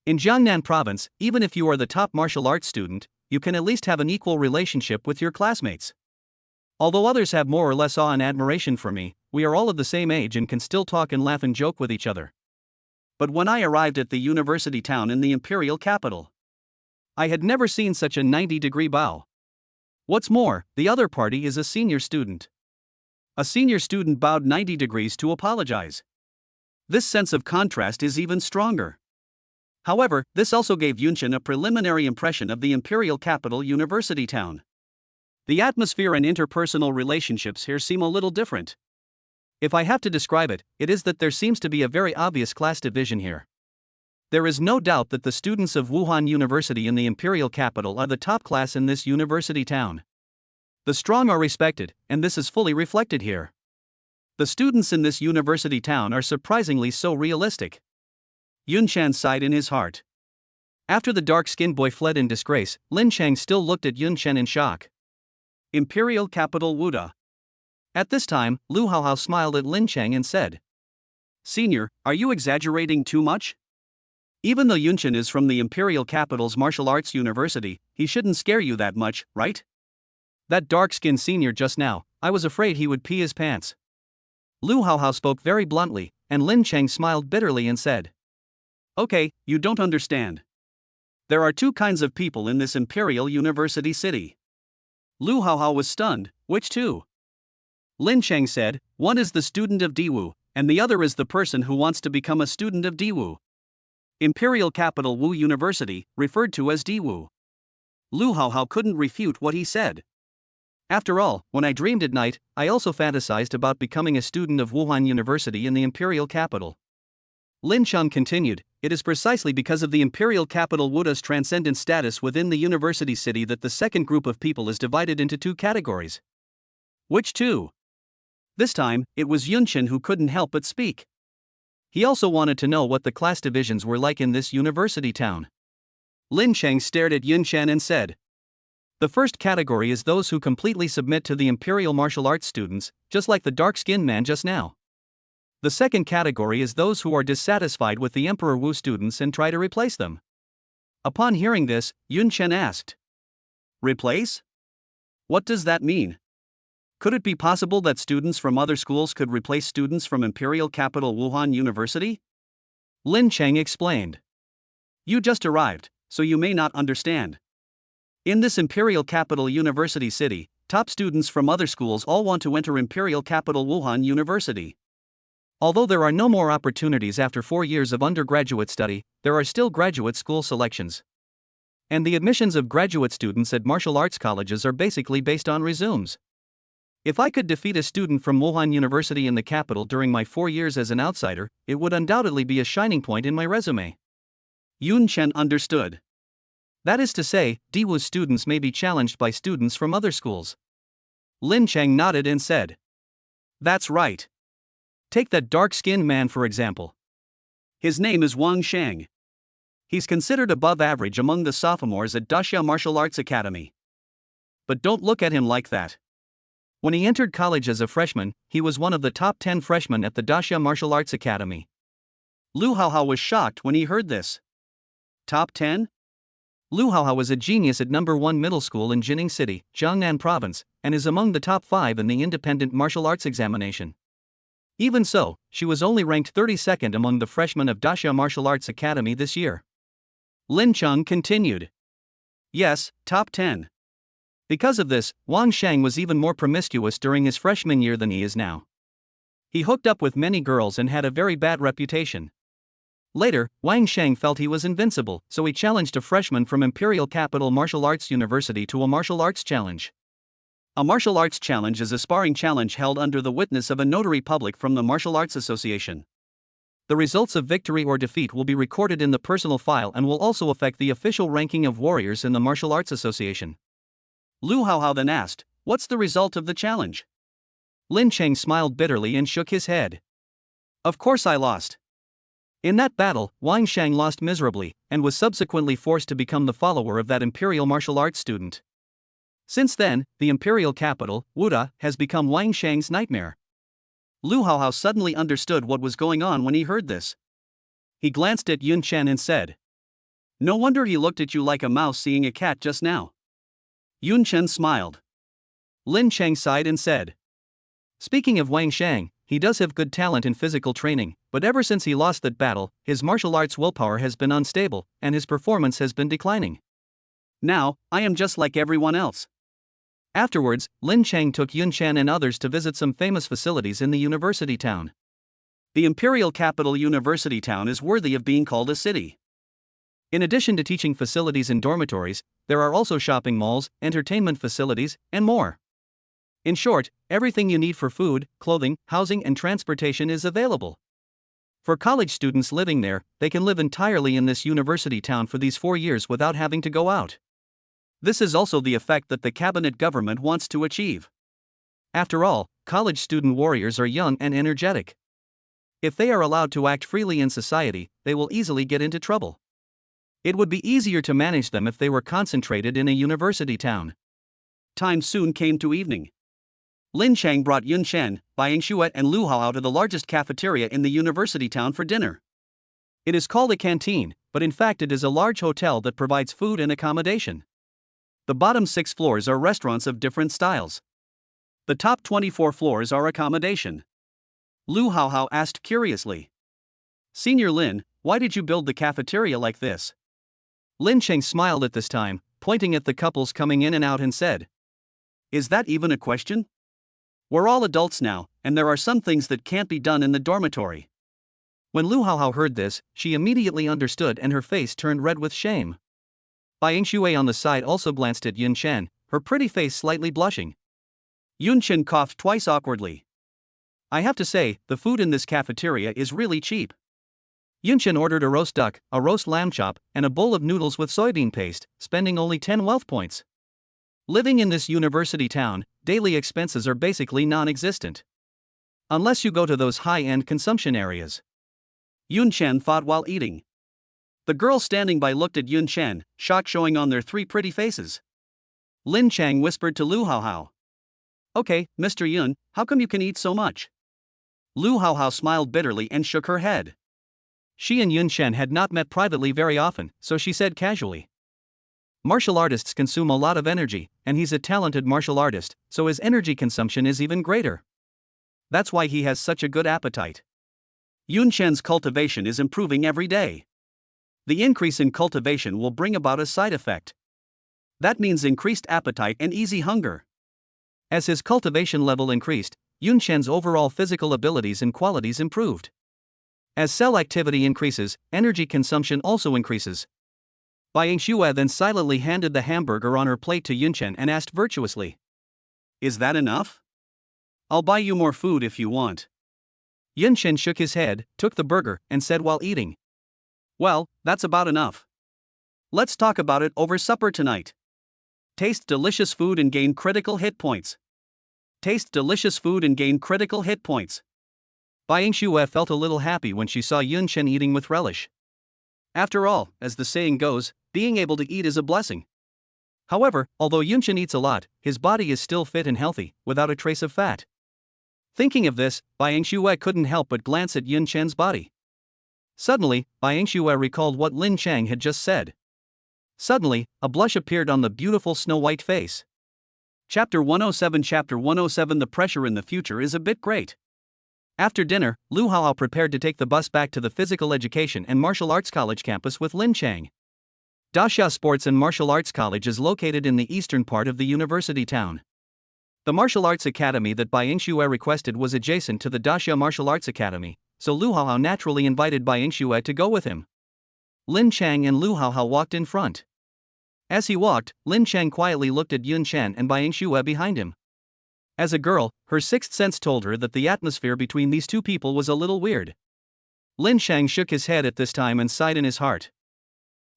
In Jiangnan province, even if you are the top martial arts student, you can at least have an equal relationship with your classmates. Although others have more or less awe and admiration for me, we are all of the same age and can still talk and laugh and joke with each other. But when I arrived at the university town in the imperial capital, I had never seen such a 90-degree bow. What's more, the other party is a senior student. A senior student bowed 90 degrees to apologize. This sense of contrast is even stronger. However, this also gave Yunchen a preliminary impression of the imperial capital university town. The atmosphere and interpersonal relationships here seem a little different. If I have to describe it, it is that there seems to be a very obvious class division here. There is no doubt that the students of Wuhan University in the imperial capital are the top class in this university town. The strong are respected, and this is fully reflected here. The students in this university town are surprisingly so realistic. Yun Chen sighed in his heart. After the dark-skinned boy fled in disgrace, Lin Chang still looked at Yun Chen in shock. Imperial capital Wuda. At this time, Lu Haohao smiled at Lin Chang and said, Senior, are you exaggerating too much? Even though Yun Chen is from the imperial capital's martial arts university, he shouldn't scare you that much, right? That dark-skinned senior just now, I was afraid he would pee his pants. Lu Haohao spoke very bluntly, and Lin Chang smiled bitterly and said, Okay, you don't understand. There are two kinds of people in this imperial university city. Lu Haohao was stunned. Which two? Lin Chang said, one is the student of Diwu, and the other is the person who wants to become a student of Diwu. Imperial capital Wu University, referred to as Diwu. Lu Haohao couldn't refute what he said. After all, when I dreamed at night, I also fantasized about becoming a student of Wuhan University in the imperial capital. Lin Chang continued, it is precisely because of the imperial capital Wuda's transcendent status within the university city that the second group of people is divided into two categories. Which two? This time, it was Yun Chen who couldn't help but speak. He also wanted to know what the class divisions were like in this university town. Lin Chang stared at Yun Chen and said, The first category is those who completely submit to the imperial martial arts students, just like the dark-skinned man just now. The second category is those who are dissatisfied with the Emperor Wu students and try to replace them. Upon hearing this, Yun Chen asked, Replace? What does that mean? Could it be possible that students from other schools could replace students from imperial capital Wuhan University? Lin Chang explained. You just arrived, so you may not understand. In this imperial capital university city, top students from other schools all want to enter imperial capital Wuhan University. Although there are no more opportunities after 4 years of undergraduate study, there are still graduate school selections. And the admissions of graduate students at martial arts colleges are basically based on resumes. If I could defeat a student from Wuhan University in the capital during my 4 years as an outsider, it would undoubtedly be a shining point in my resume. Yun Chen understood. That is to say, Diwu students may be challenged by students from other schools. Lin Chang nodded and said, That's right. Take that dark-skinned man for example. His name is Wang Shang. He's considered above average among the sophomores at Daxia Martial Arts Academy. But don't look at him like that. When he entered college as a freshman, he was one of the top 10 freshmen at the Daxia Martial Arts Academy. Lu Haohao was shocked when he heard this. Top 10? Lu Haohao was a genius at number 1 middle school in Jining City, Jiangnan Province, and is among the top 5 in the independent martial arts examination. Even so, she was only ranked 32nd among the freshmen of Daxia Martial Arts Academy this year. Lin Cheng continued. Yes, top 10. Because of this, Wang Shang was even more promiscuous during his freshman year than he is now. He hooked up with many girls and had a very bad reputation. Later, Wang Shang felt he was invincible, so he challenged a freshman from Imperial Capital Martial Arts University to a martial arts challenge. A martial arts challenge is a sparring challenge held under the witness of a notary public from the Martial Arts Association. The results of victory or defeat will be recorded in the personal file and will also affect the official ranking of warriors in the Martial Arts Association. Lu Haohao then asked, "What's the result of the challenge?" Lin Cheng smiled bitterly and shook his head. "Of course I lost." In that battle, Wang Shang lost miserably, and was subsequently forced to become the follower of that imperial martial arts student. Since then, the imperial capital, Wuda, has become Wang Shang's nightmare. Lu Haohao suddenly understood what was going on when he heard this. He glanced at Yun Chen and said, "No wonder he looked at you like a mouse seeing a cat just now." Yun Chen smiled. Lin Cheng sighed and said, "Speaking of Wang Shang, he does have good talent in physical training, but ever since he lost that battle, his martial arts willpower has been unstable, and his performance has been declining. Now, I am just like everyone else." Afterwards, Lin Cheng took Yun Chen and others to visit some famous facilities in the university town. The imperial capital university town is worthy of being called a city. In addition to teaching facilities and dormitories, there are also shopping malls, entertainment facilities, and more. In short, everything you need for food, clothing, housing, and transportation is available. For college students living there, they can live entirely in this university town for these 4 years without having to go out. This is also the effect that the cabinet government wants to achieve. After all, college student warriors are young and energetic. If they are allowed to act freely in society, they will easily get into trouble. It would be easier to manage them if they were concentrated in a university town. Time soon came to evening. Lin Cheng brought Yun Chen, Bai Shuet, and Lu Haohao to the largest cafeteria in the university town for dinner. It is called a canteen, but in fact it is a large hotel that provides food and accommodation. The bottom 6 floors are restaurants of different styles. The top 24 floors are accommodation. Lu Haohao asked curiously, "Senior Lin, why did you build the cafeteria like this?" Lin Cheng smiled at this time, pointing at the couples coming in and out and said, "Is that even a question? We're all adults now, and there are some things that can't be done in the dormitory." When Lu Haohao heard this, she immediately understood and her face turned red with shame. Bai Shuai on the side also glanced at Yun Chen, her pretty face slightly blushing. Yun Chen coughed twice awkwardly. "I have to say, the food in this cafeteria is really cheap." Yun Chen ordered a roast duck, a roast lamb chop, and a bowl of noodles with soybean paste, spending only 10 wealth points. Living in this university town, daily expenses are basically non-existent. Unless you go to those high-end consumption areas. Yun Chen thought while eating. The girls standing by looked at Yun Chen, shock showing on their 3 pretty faces. Lin Cheng whispered to Lu Haohao, "Okay, Mr. Yun, how come you can eat so much?" Lu Haohao smiled bitterly and shook her head. She and Yun Chen had not met privately very often, so she said casually, "Martial artists consume a lot of energy, and he's a talented martial artist, so his energy consumption is even greater. That's why he has such a good appetite. Yun Chen's cultivation is improving every day. The increase in cultivation will bring about a side effect. That means increased appetite and easy hunger." As his cultivation level increased, Yun Chen's overall physical abilities and qualities improved. As cell activity increases, energy consumption also increases. Bai Xue then silently handed the hamburger on her plate to Yun Chen and asked virtuously, "Is that enough? I'll buy you more food if you want." Yun Chen shook his head, took the burger, and said while eating, "Well, that's about enough. Let's talk about it over supper tonight. Taste delicious food and gain critical hit points. Taste delicious food and gain critical hit points." Bai Xue felt a little happy when she saw Yun Chen eating with relish. After all, as the saying goes, being able to eat is a blessing. However, although Yun Chen eats a lot, his body is still fit and healthy, without a trace of fat. Thinking of this, Bai Xue couldn't help but glance at Yun Chen's body. Suddenly, Bai Yingxue recalled what Lin Chang had just said. Suddenly, a blush appeared on the beautiful snow-white face. Chapter 107 Chapter 107 The pressure in the future is a bit great. After dinner, Lu Haohao prepared to take the bus back to the Physical Education and Martial Arts College campus with Lin Chang. Daxia Sports and Martial Arts College is located in the eastern part of the university town. The martial arts academy that Bai Yingxue requested was adjacent to the Daxia Martial Arts Academy, so Lu Haohao naturally invited Bai Yingxue to go with him. Lin Chang and Lu Haohao walked in front. As he walked, Lin Chang quietly looked at Yun Chen and Bai Yingxue behind him. As a girl, her sixth sense told her that the atmosphere between these two people was a little weird. Lin Chang shook his head at this time and sighed in his heart.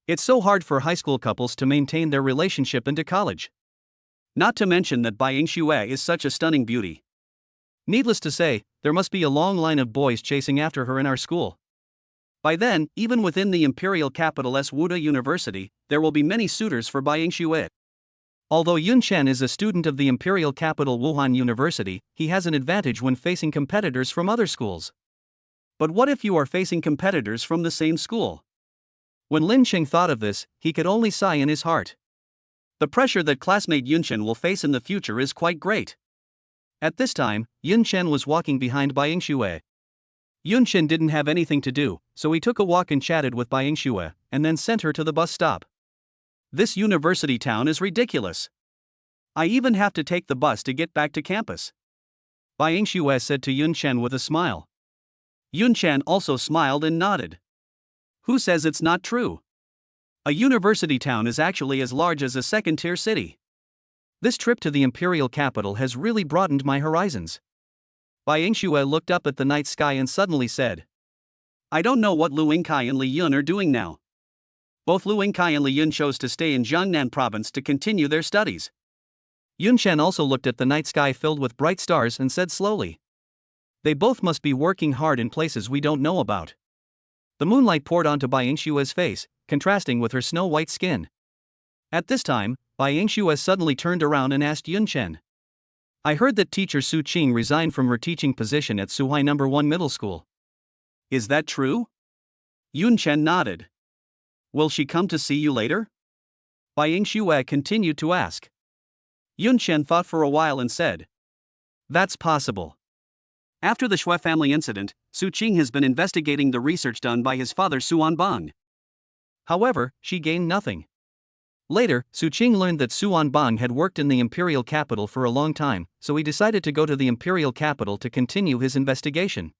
It's so hard for high school couples to maintain their relationship into college. Not to mention that Bai Yingxue is such a stunning beauty. Needless to say, there must be a long line of boys chasing after her in our school. By then, even within the imperial capital's Wuda University, there will be many suitors for Bai Yingxue. Although Yun Chen is a student of the imperial capital Wuhan University, he has an advantage when facing competitors from other schools. But what if you are facing competitors from the same school? When Lin Cheng thought of this, he could only sigh in his heart. The pressure that classmate Yun Chen will face in the future is quite great. At this time, Yun Chen was walking behind Bai Yingxue. Yun Chen didn't have anything to do, so he took a walk and chatted with Bai Yingxue, and then sent her to the bus stop. This university town is ridiculous. I even have to take the bus to get back to campus. Bai Yingxue said to Yun Chen with a smile. Yun Chen also smiled and nodded. Who says it's not true? A university town is actually as large as a second-tier city. This trip to the imperial capital has really broadened my horizons. Bai Yingxue looked up at the night sky and suddenly said, I don't know what Lu Yingkai and Li Yun are doing now. Both Lu Yingkai and Li Yun chose to stay in Jiangnan province to continue their studies. Yun Chen also looked at the night sky filled with bright stars and said slowly, they both must be working hard in places we don't know about. The moonlight poured onto Bai Yingxue's face, contrasting with her snow-white skin. At this time, Bai Yingxue suddenly turned around and asked Yun Chen. I heard that teacher Su Qing resigned from her teaching position at Suhai No. 1 Middle School. Is that true? Yun Chen nodded. Will she come to see you later? Bai Yingxue continued to ask. Yun Chen thought for a while and said, that's possible. After the Shui family incident, Su Qing has been investigating the research done by his father Su Anbang. However, she gained nothing. Later, Su Qing learned that Su Anbang had worked in the imperial capital for a long time, so he decided to go to the imperial capital to continue his investigation.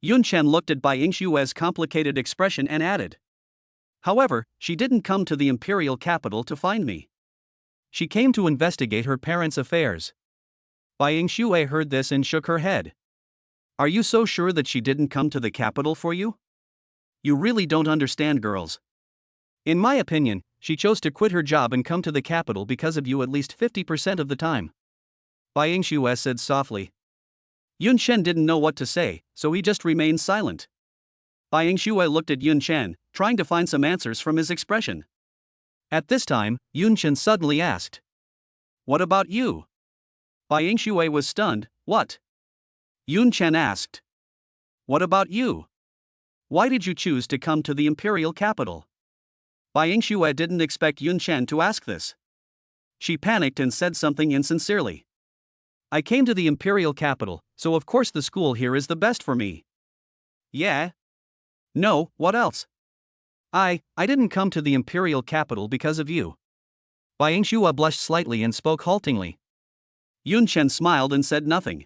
Yun Chen looked at Bai Yingxue's complicated expression and added. However, she didn't come to the imperial capital to find me. She came to investigate her parents' affairs. Bai Yingxue heard this and shook her head. Are you so sure that she didn't come to the capital for you? You really don't understand girls. In my opinion, she chose to quit her job and come to the capital because of you at least 50% of the time. Bai Yingxue said softly. Yun Chen didn't know what to say, so he just remained silent. Bai Yingxue looked at Yun Chen, trying to find some answers from his expression. At this time, Yun Chen suddenly asked. What about you? Bai Yingxue was stunned. What? Yun Chen asked. What about you? Why did you choose to come to the imperial capital? Bai Yingxue didn't expect Yun Chen to ask this. She panicked and said something insincerely. I came to the imperial capital, so of course the school here is the best for me. Yeah? No, what else? I didn't come to the imperial capital because of you. Bai Yingxue blushed slightly and spoke haltingly. Yun Chen smiled and said nothing.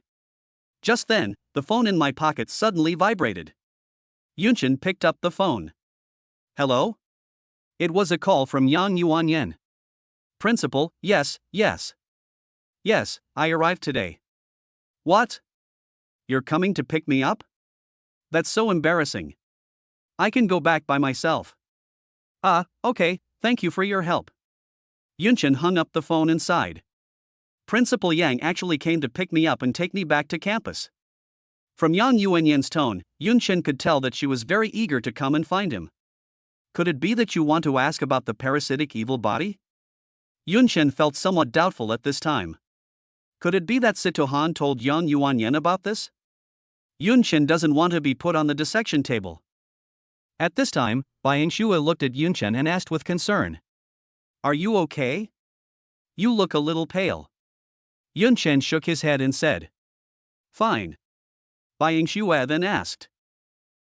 Just then, the phone in my pocket suddenly vibrated. Yun Chen picked up the phone. Hello? It was a call from Yang Yuanyan. Principal, yes. Yes, I arrived today. What? You're coming to pick me up? That's so embarrassing. I can go back by myself. Okay, thank you for your help. Yun Chen hung up the phone and sighed. Principal Yang actually came to pick me up and take me back to campus. From Yang Yuanyan's tone, Yun Chen could tell that she was very eager to come and find him. Could it be that you want to ask about the parasitic evil body? Yun Chen felt somewhat doubtful at this time. Could it be that Sito Han told Yang Yuanyan about this? Yun Chen doesn't want to be put on the dissection table. At this time, Bai Yingxue looked at Yunchen and asked with concern. Are you okay? You look a little pale. Yunchen shook his head and said. Fine. Bai Yingxue then asked.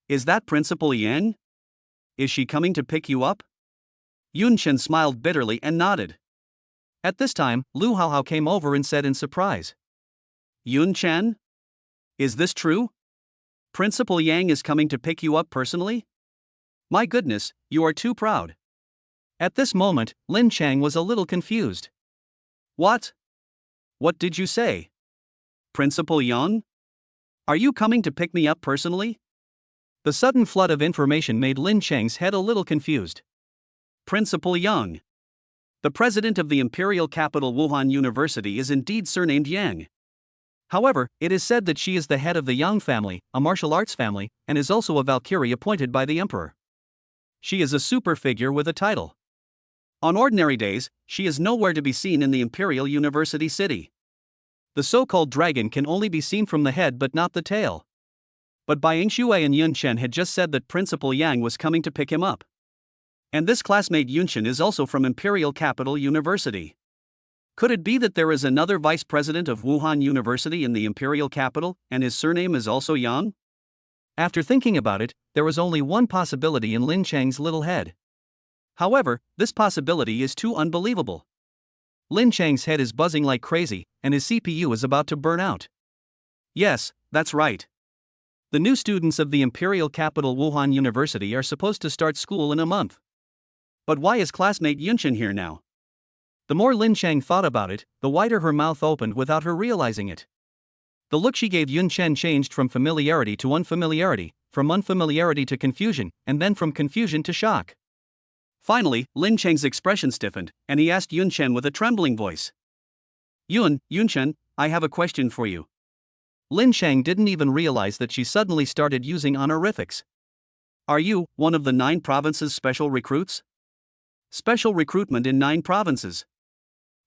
Is that Principal Yang? Is she coming to pick you up? Yunchen smiled bitterly and nodded. At this time, Lu Haohao came over and said in surprise. Yunchen? Is this true? Principal Yang is coming to pick you up personally? My goodness, you are too proud. At this moment, Lin Chang was a little confused. What? What did you say? Principal Yang? Are you coming to pick me up personally? The sudden flood of information made Lin Chang's head a little confused. Principal Yang. The president of the imperial capital Wuhan University is indeed surnamed Yang. However, it is said that she is the head of the Yang family, a martial arts family, and is also a Valkyrie appointed by the emperor. She is a super figure with a title. On ordinary days, she is nowhere to be seen in the imperial university city. The so-called dragon can only be seen from the head but not the tail. But Bai Yingxue and Yunchen had just said that Principal Yang was coming to pick him up. And this classmate Yunchen is also from Imperial Capital University. Could it be that there is another vice president of Wuhan University in the imperial capital, and his surname is also Yang? After thinking about it, there was only one possibility in Lin Chang's little head. However, this possibility is too unbelievable. Lin Chang's head is buzzing like crazy, and his CPU is about to burn out. Yes, that's right. The new students of the imperial capital Wuhan University are supposed to start school in a month. But why is classmate Yunchen here now? The more Lin Chang thought about it, the wider her mouth opened without her realizing it. The look she gave Yunchen changed from familiarity to unfamiliarity, from unfamiliarity to confusion, and then from confusion to shock. Finally, Lin Chang's expression stiffened, and he asked Yunchen with a trembling voice. Yunchen, I have a question for you. Lin Chang didn't even realize that she suddenly started using honorifics. Are you one of the 9 provinces' special recruits? Special recruitment in 9 provinces.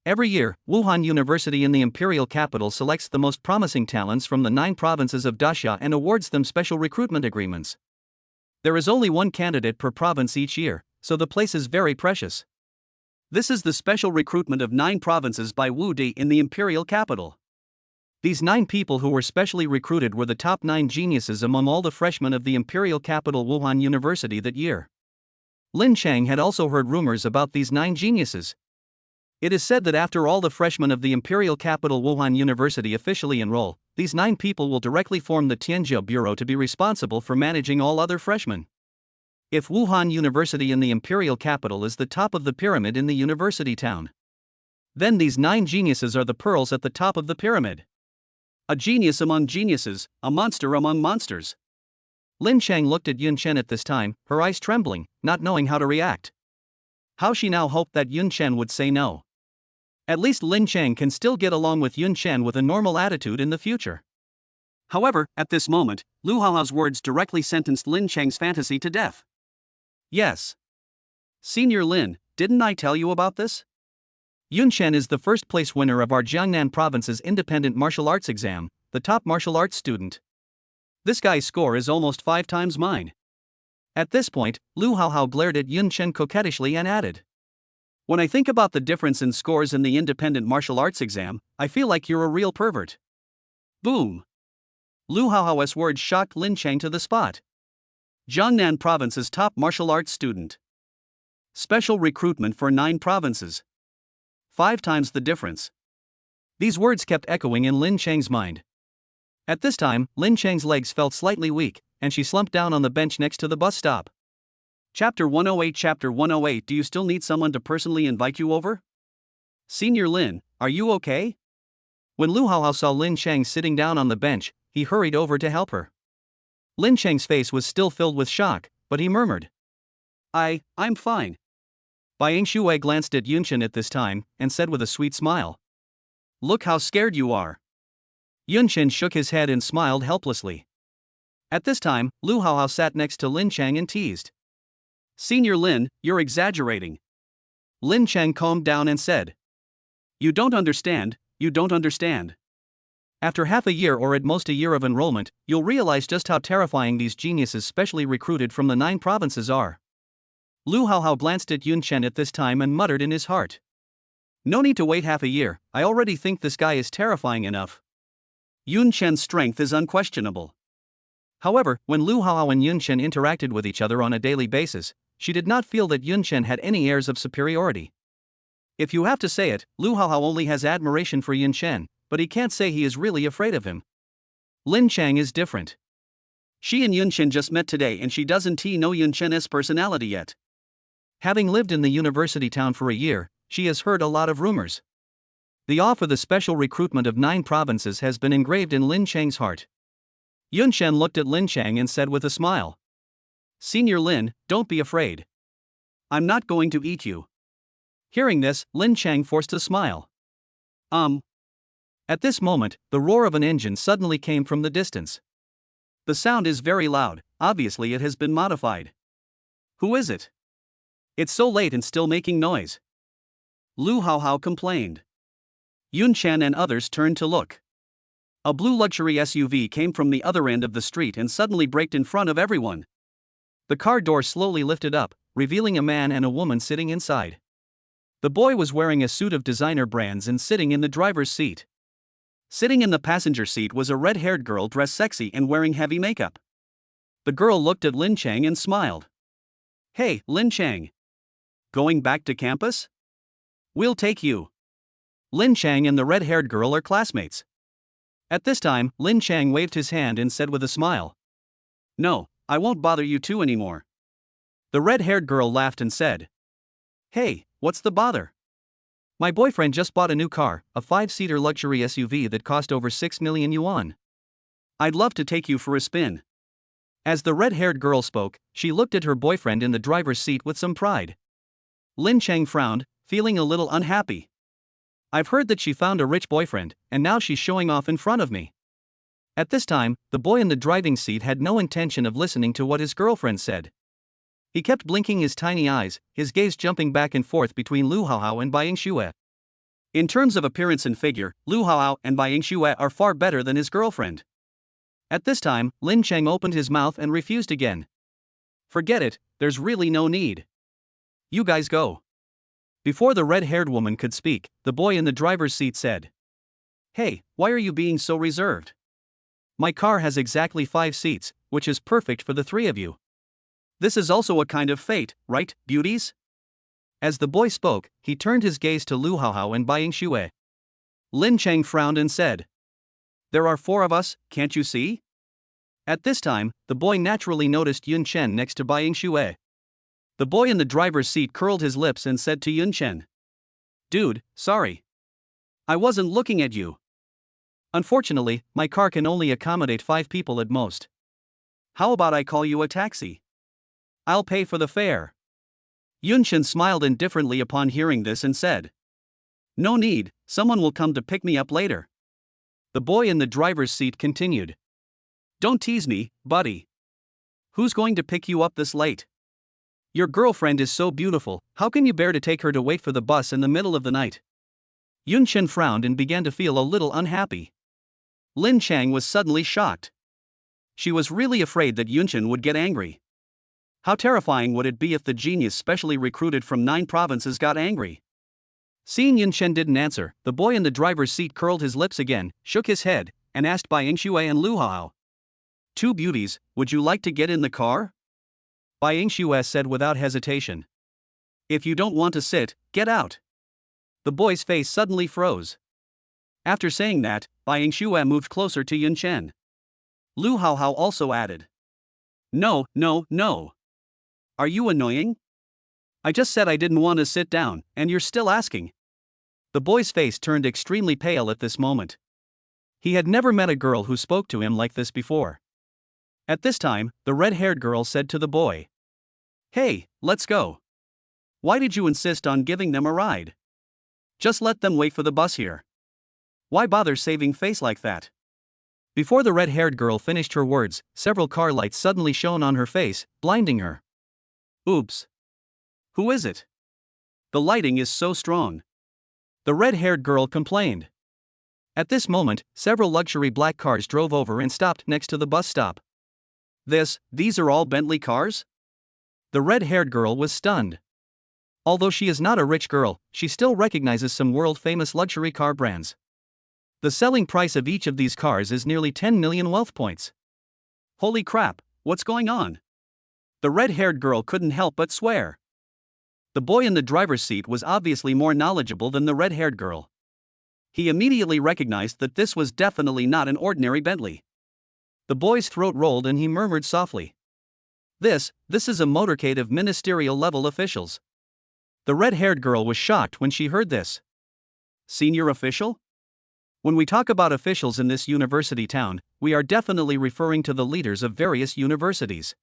Every year, Wuhan University in the imperial capital selects the most promising talents from the 9 provinces of Daxia and awards them special recruitment agreements. There is only one candidate per province each year, so the place is very precious. This is the special recruitment of 9 provinces by Wu Di in the imperial capital. These 9 people who were specially recruited were the top 9 geniuses among all the freshmen of the imperial capital Wuhan University that year. Lin Chang had also heard rumors about these 9 geniuses. It is said that after all the freshmen of the imperial capital Wuhan University officially enroll, these 9 people will directly form the Tianjia Bureau to be responsible for managing all other freshmen. If Wuhan University in the imperial capital is the top of the pyramid in the university town, then these 9 geniuses are the pearls at the top of the pyramid. A genius among geniuses, a monster among monsters. Lin Chang looked at Yunchen at this time, her eyes trembling, not knowing how to react. How she now hoped that Yunchen would say no. At least Lin Chang can still get along with Yunchen with a normal attitude in the future. However, at this moment, Lu Haohao's words directly sentenced Lin Chang's fantasy to death. Yes. Senior Lin, didn't I tell you about this? Yunchen is the first place winner of our Jiangnan province's independent martial arts exam, the top martial arts student. This guy's score is almost 5 times mine. At this point, Lu Haohao glared at Yunchen coquettishly and added. When I think about the difference in scores in the independent martial arts exam, I feel like you're a real pervert. Boom. Lu Haohao's words shocked Lin Chang to the spot. Jiangnan province's top martial arts student. Special recruitment for 9 provinces. 5 times the difference. These words kept echoing in Lin Chang's mind. At this time, Lin Chang's legs felt slightly weak, and she slumped down on the bench next to the bus stop. Chapter 108. Do you still need someone to personally invite you over? Senior Lin, are you okay? When Lu Haohao saw Lin Chang sitting down on the bench, he hurried over to help her. Lin Chang's face was still filled with shock, but he murmured. I'm fine. Bai Yingxue glanced at Yunchen at this time, and said with a sweet smile. Look how scared you are. Yunchen shook his head and smiled helplessly. At this time, Lu Haohao sat next to Lin Chang and teased. Senior Lin, you're exaggerating. Lin Chang calmed down and said. You don't understand. After half a year or at most a year of enrollment, you'll realize just how terrifying these geniuses specially recruited from the 9 provinces are. Lu Haohao glanced at Yun Chen at this time and muttered in his heart. No need to wait half a year, I already think this guy is terrifying enough. Yun Chen's strength is unquestionable. However, when Lu Haohao and Yun Chen interacted with each other on a daily basis, she did not feel that Yun Chen had any airs of superiority. If you have to say it, Lu Haohao only has admiration for Yun Chen, but he can't say he is really afraid of him. Lin Chang is different. She and Yun Chen just met today and she doesn't know Yun Chen's personality yet. Having lived in the university town for a year, she has heard a lot of rumors. The awe for the special recruitment of 9 provinces has been engraved in Lin Chang's heart. Yun Chen looked at Lin Chang and said with a smile, Senior Lin, don't be afraid. I'm not going to eat you. Hearing this, Lin Chang forced a smile. At this moment, the roar of an engine suddenly came from the distance. The sound is very loud, obviously it has been modified. Who is it? It's so late and still making noise. Lu Haohao complained. Yun Chen and others turned to look. A blue luxury SUV came from the other end of the street and suddenly braked in front of everyone. The car door slowly lifted up, revealing a man and a woman sitting inside. The boy was wearing a suit of designer brands and sitting in the driver's seat. Sitting in the passenger seat was a red-haired girl dressed sexy and wearing heavy makeup. The girl looked at Lin Chang and smiled. Hey, Lin Chang. Going back to campus? We'll take you. Lin Chang and the red-haired girl are classmates. At this time, Lin Chang waved his hand and said with a smile. No, I won't bother you two anymore. The red-haired girl laughed and said. Hey, what's the bother? My boyfriend just bought a new car, a 5-seater luxury SUV that cost over 6 million yuan. I'd love to take you for a spin. As the red-haired girl spoke, she looked at her boyfriend in the driver's seat with some pride. Lin Chang frowned, feeling a little unhappy. I've heard that she found a rich boyfriend, and now she's showing off in front of me. At this time, the boy in the driving seat had no intention of listening to what his girlfriend said. He kept blinking his tiny eyes, his gaze jumping back and forth between Lu Haohao and Bai Yingxue. In terms of appearance and figure, Lu Haohao and Bai Yingxue are far better than his girlfriend. At this time, Lin Chang opened his mouth and refused again. Forget it, there's really no need. You guys go. Before the red-haired woman could speak, the boy in the driver's seat said. Hey, why are you being so reserved? My car has exactly 5 seats, which is perfect for the 3 of you. This is also a kind of fate, right, beauties? As the boy spoke, he turned his gaze to Lu Haohao and Bai Yingxue. Lin Chang frowned and said. There are 4 of us, can't you see? At this time, the boy naturally noticed Yun Chen next to Bai Yingxue. The boy in the driver's seat curled his lips and said to Yun Chen. Dude, sorry. I wasn't looking at you. Unfortunately, my car can only accommodate 5 people at most. How about I call you a taxi? I'll pay for the fare. Yun Chen smiled indifferently upon hearing this and said. No need, someone will come to pick me up later. The boy in the driver's seat continued. Don't tease me, buddy. Who's going to pick you up this late? Your girlfriend is so beautiful, how can you bear to take her to wait for the bus in the middle of the night? Yun Chen frowned and began to feel a little unhappy. Lin Chang was suddenly shocked. She was really afraid that Yun Chen would get angry. How terrifying would it be if the genius specially recruited from 9 provinces got angry? Seeing Yun Chen didn't answer, the boy in the driver's seat curled his lips again, shook his head, and asked Bai Yingxue and Lu Haohao. 2 beauties, would you like to get in the car? Bai Yingxue said without hesitation. If you don't want to sit, get out. The boy's face suddenly froze. After saying that, Bai Yingxue moved closer to Yun Chen. Lu Haohao also added. No. Are you annoying? I just said I didn't want to sit down, and you're still asking. The boy's face turned extremely pale at this moment. He had never met a girl who spoke to him like this before. At this time, the red-haired girl said to the boy. Hey, let's go. Why did you insist on giving them a ride? Just let them wait for the bus here. Why bother saving face like that? Before the red-haired girl finished her words, several car lights suddenly shone on her face, blinding her. Oops. Who is it? The lighting is so strong. The red-haired girl complained. At this moment, several luxury black cars drove over and stopped next to the bus stop. These are all Bentley cars? The red-haired girl was stunned. Although she is not a rich girl, she still recognizes some world-famous luxury car brands. The selling price of each of these cars is nearly 10 million wealth points. Holy crap, what's going on? The red-haired girl couldn't help but swear. The boy in the driver's seat was obviously more knowledgeable than the red-haired girl. He immediately recognized that this was definitely not an ordinary Bentley. The boy's throat rolled and he murmured softly. This is a motorcade of ministerial-level officials. The red-haired girl was shocked when she heard this. Senior official? When we talk about officials in this university town, we are definitely referring to the leaders of various universities.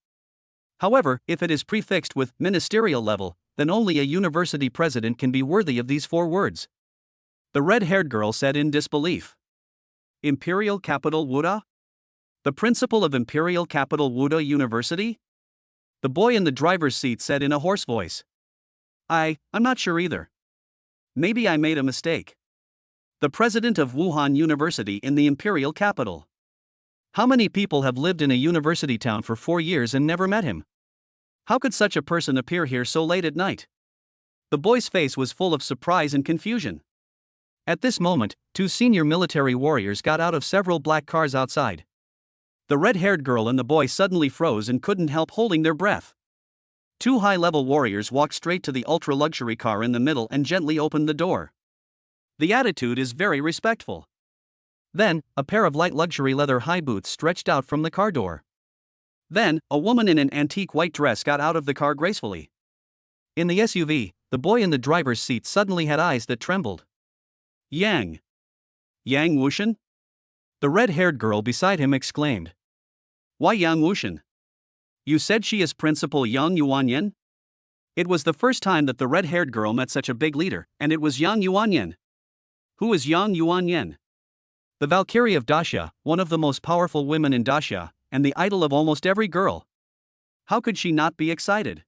However, if it is prefixed with ministerial level, then only a university president can be worthy of these 4 words. The red-haired girl said in disbelief. Imperial Capital Wuda? The principal of Imperial Capital Wuda University? The boy in the driver's seat said in a hoarse voice. I'm not sure either. Maybe I made a mistake. The president of Wuhan University in the imperial capital. How many people have lived in a university town for 4 years and never met him? How could such a person appear here so late at night? The boy's face was full of surprise and confusion. At this moment, 2 senior military warriors got out of several black cars outside. The red-haired girl and the boy suddenly froze and couldn't help holding their breath. 2 high-level warriors walked straight to the ultra-luxury car in the middle and gently opened the door. The attitude is very respectful. Then, a pair of light luxury leather high boots stretched out from the car door. Then, a woman in an antique white dress got out of the car gracefully. In the SUV, the boy in the driver's seat suddenly had eyes that trembled. Yang Wushan? The red-haired girl beside him exclaimed. Why Yang Wushan? You said she is Principal Yang Yuanyan? It was the first time that the red-haired girl met such a big leader, and it was Yang Yuanyan. Who is Yang Yuanyan? The Valkyrie of Daxia, one of the most powerful women in Daxia, and the idol of almost every girl. How could she not be excited?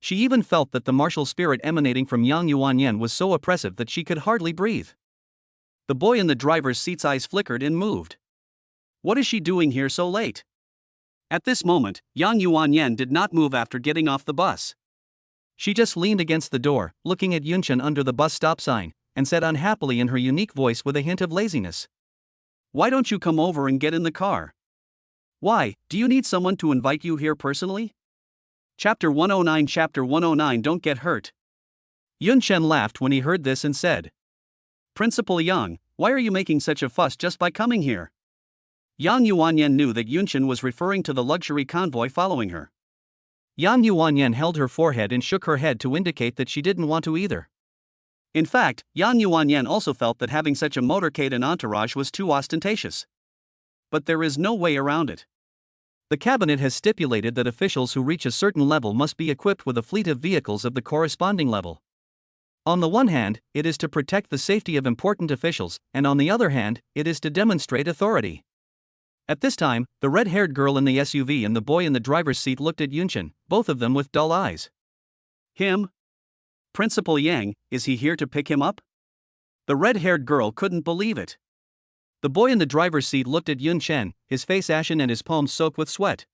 She even felt that the martial spirit emanating from Yang Yuanyan was so oppressive that she could hardly breathe. The boy in the driver's seat's eyes flickered and moved. What is she doing here so late? At this moment, Yang Yuanyan did not move after getting off the bus. She just leaned against the door, looking at Yunchen under the bus stop sign, and said unhappily in her unique voice with a hint of laziness. Why don't you come over and get in the car? Why, do you need someone to invite you here personally? Chapter 109 Don't get hurt. Yunchen laughed when he heard this and said. Principal Yang, why are you making such a fuss just by coming here? Yang Yuanyan knew that Yunchen was referring to the luxury convoy following her. Yang Yuanyan held her forehead and shook her head to indicate that she didn't want to either. In fact, Yang Yuanyan also felt that having such a motorcade and entourage was too ostentatious. But there is no way around it. The cabinet has stipulated that officials who reach a certain level must be equipped with a fleet of vehicles of the corresponding level. On the one hand, it is to protect the safety of important officials, and on the other hand, it is to demonstrate authority. At this time, the red-haired girl in the SUV and the boy in the driver's seat looked at Yunchen, both of them with dull eyes. Him? Principal Yang, is he here to pick him up? The red-haired girl couldn't believe it. The boy in the driver's seat looked at Yunchen, his face ashen and his palms soaked with sweat.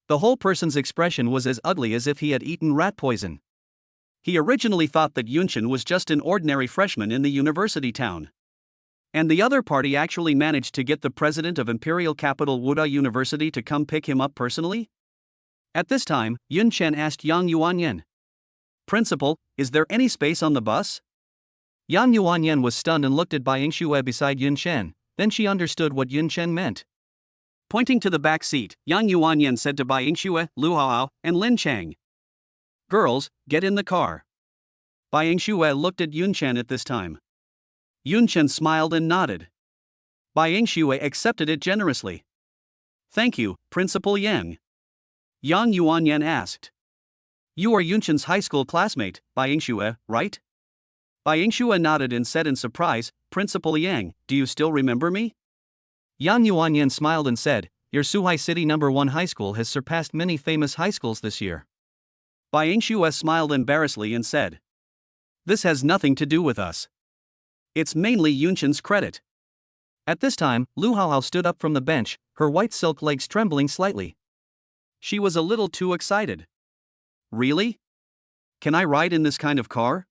The whole person's expression was as ugly as if he had eaten rat poison. He originally thought that Yunchen was just an ordinary freshman in the university town. And the other party actually managed to get the president of Imperial Capital Wuda University to come pick him up personally? At this time, Yunchen asked Yang Yuanyan. Principal, is there any space on the bus? Yang Yuanyan was stunned and looked at Bai Yingxue beside Yunchen, then she understood what Yunchen meant. Pointing to the back seat, Yang Yuanyan said to Bai Yingxue, Lu Haohao, and Lin Chang. Girls, get in the car. Bai Yingxue looked at Yunchen at this time. Yunchen smiled and nodded. Bai Yingxue accepted it generously. Thank you, Principal Yang. Yang Yuanyan asked. You are Yunchen's high school classmate, Bai Yingxue, right? Bai Yingxue nodded and said in surprise, Principal Yang, do you still remember me? Yang Yuanyan smiled and said, your Suhai City No. 1 high school has surpassed many famous high schools this year. Bai Yingxue smiled embarrassedly and said. This has nothing to do with us. It's mainly Yunchen's credit. At this time, Lu Haohao stood up from the bench, her white silk legs trembling slightly. She was a little too excited. Really? Can I ride in this kind of car?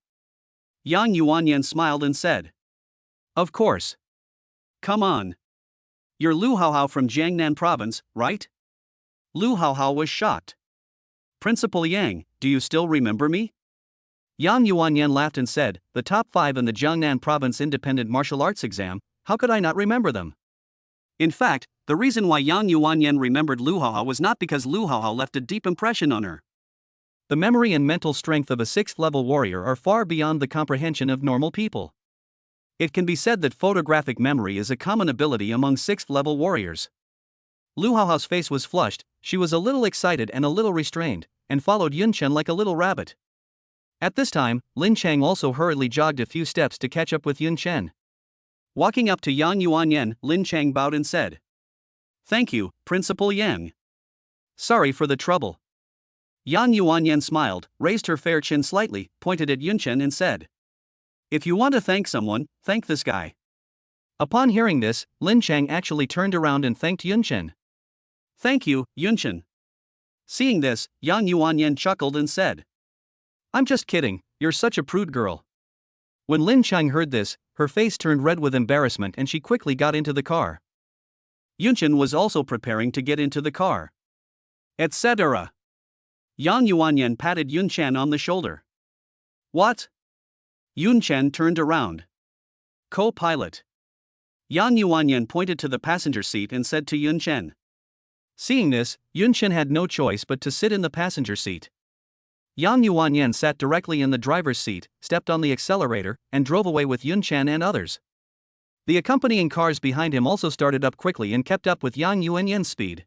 Yang Yuanyan smiled and said. Of course. Come on. You're Lu Haohao from Jiangnan province, right? Lu Haohao was shocked. Principal Yang, do you still remember me? Yang Yuanyan laughed and said, the top 5 in the Jiangnan province independent martial arts exam, how could I not remember them? In fact, the reason why Yang Yuanyan remembered Lu Haohao was not because Lu Haohao left a deep impression on her. The memory and mental strength of a 6th-level warrior are far beyond the comprehension of normal people. It can be said that photographic memory is a common ability among 6th-level warriors. Lu Haohao's face was flushed, she was a little excited and a little restrained, and followed Yunchen like a little rabbit. At this time, Lin Chang also hurriedly jogged a few steps to catch up with Yunchen. Walking up to Yang Yuanyan, Lin Chang bowed and said, Thank you, Principal Yang. Sorry for the trouble. Yang Yuanyan smiled, raised her fair chin slightly, pointed at Yunchen and said, If you want to thank someone, thank this guy. Upon hearing this, Lin Chang actually turned around and thanked Yunchen. Thank you, Yunchen. Seeing this, Yang Yuanyan chuckled and said, I'm just kidding, you're such a prude girl. When Lin Chang heard this, her face turned red with embarrassment and she quickly got into the car. Yunchen was also preparing to get into the car. Etc. Yang Yuanyan patted Yunchen on the shoulder. What? Yunchen turned around. Co-pilot. Yang Yuanyan pointed to the passenger seat and said to Yunchen. Seeing this, Yunchen had no choice but to sit in the passenger seat. Yang Yuanyan sat directly in the driver's seat, stepped on the accelerator, and drove away with Yunchen and others. The accompanying cars behind him also started up quickly and kept up with Yang Yuanyan's speed.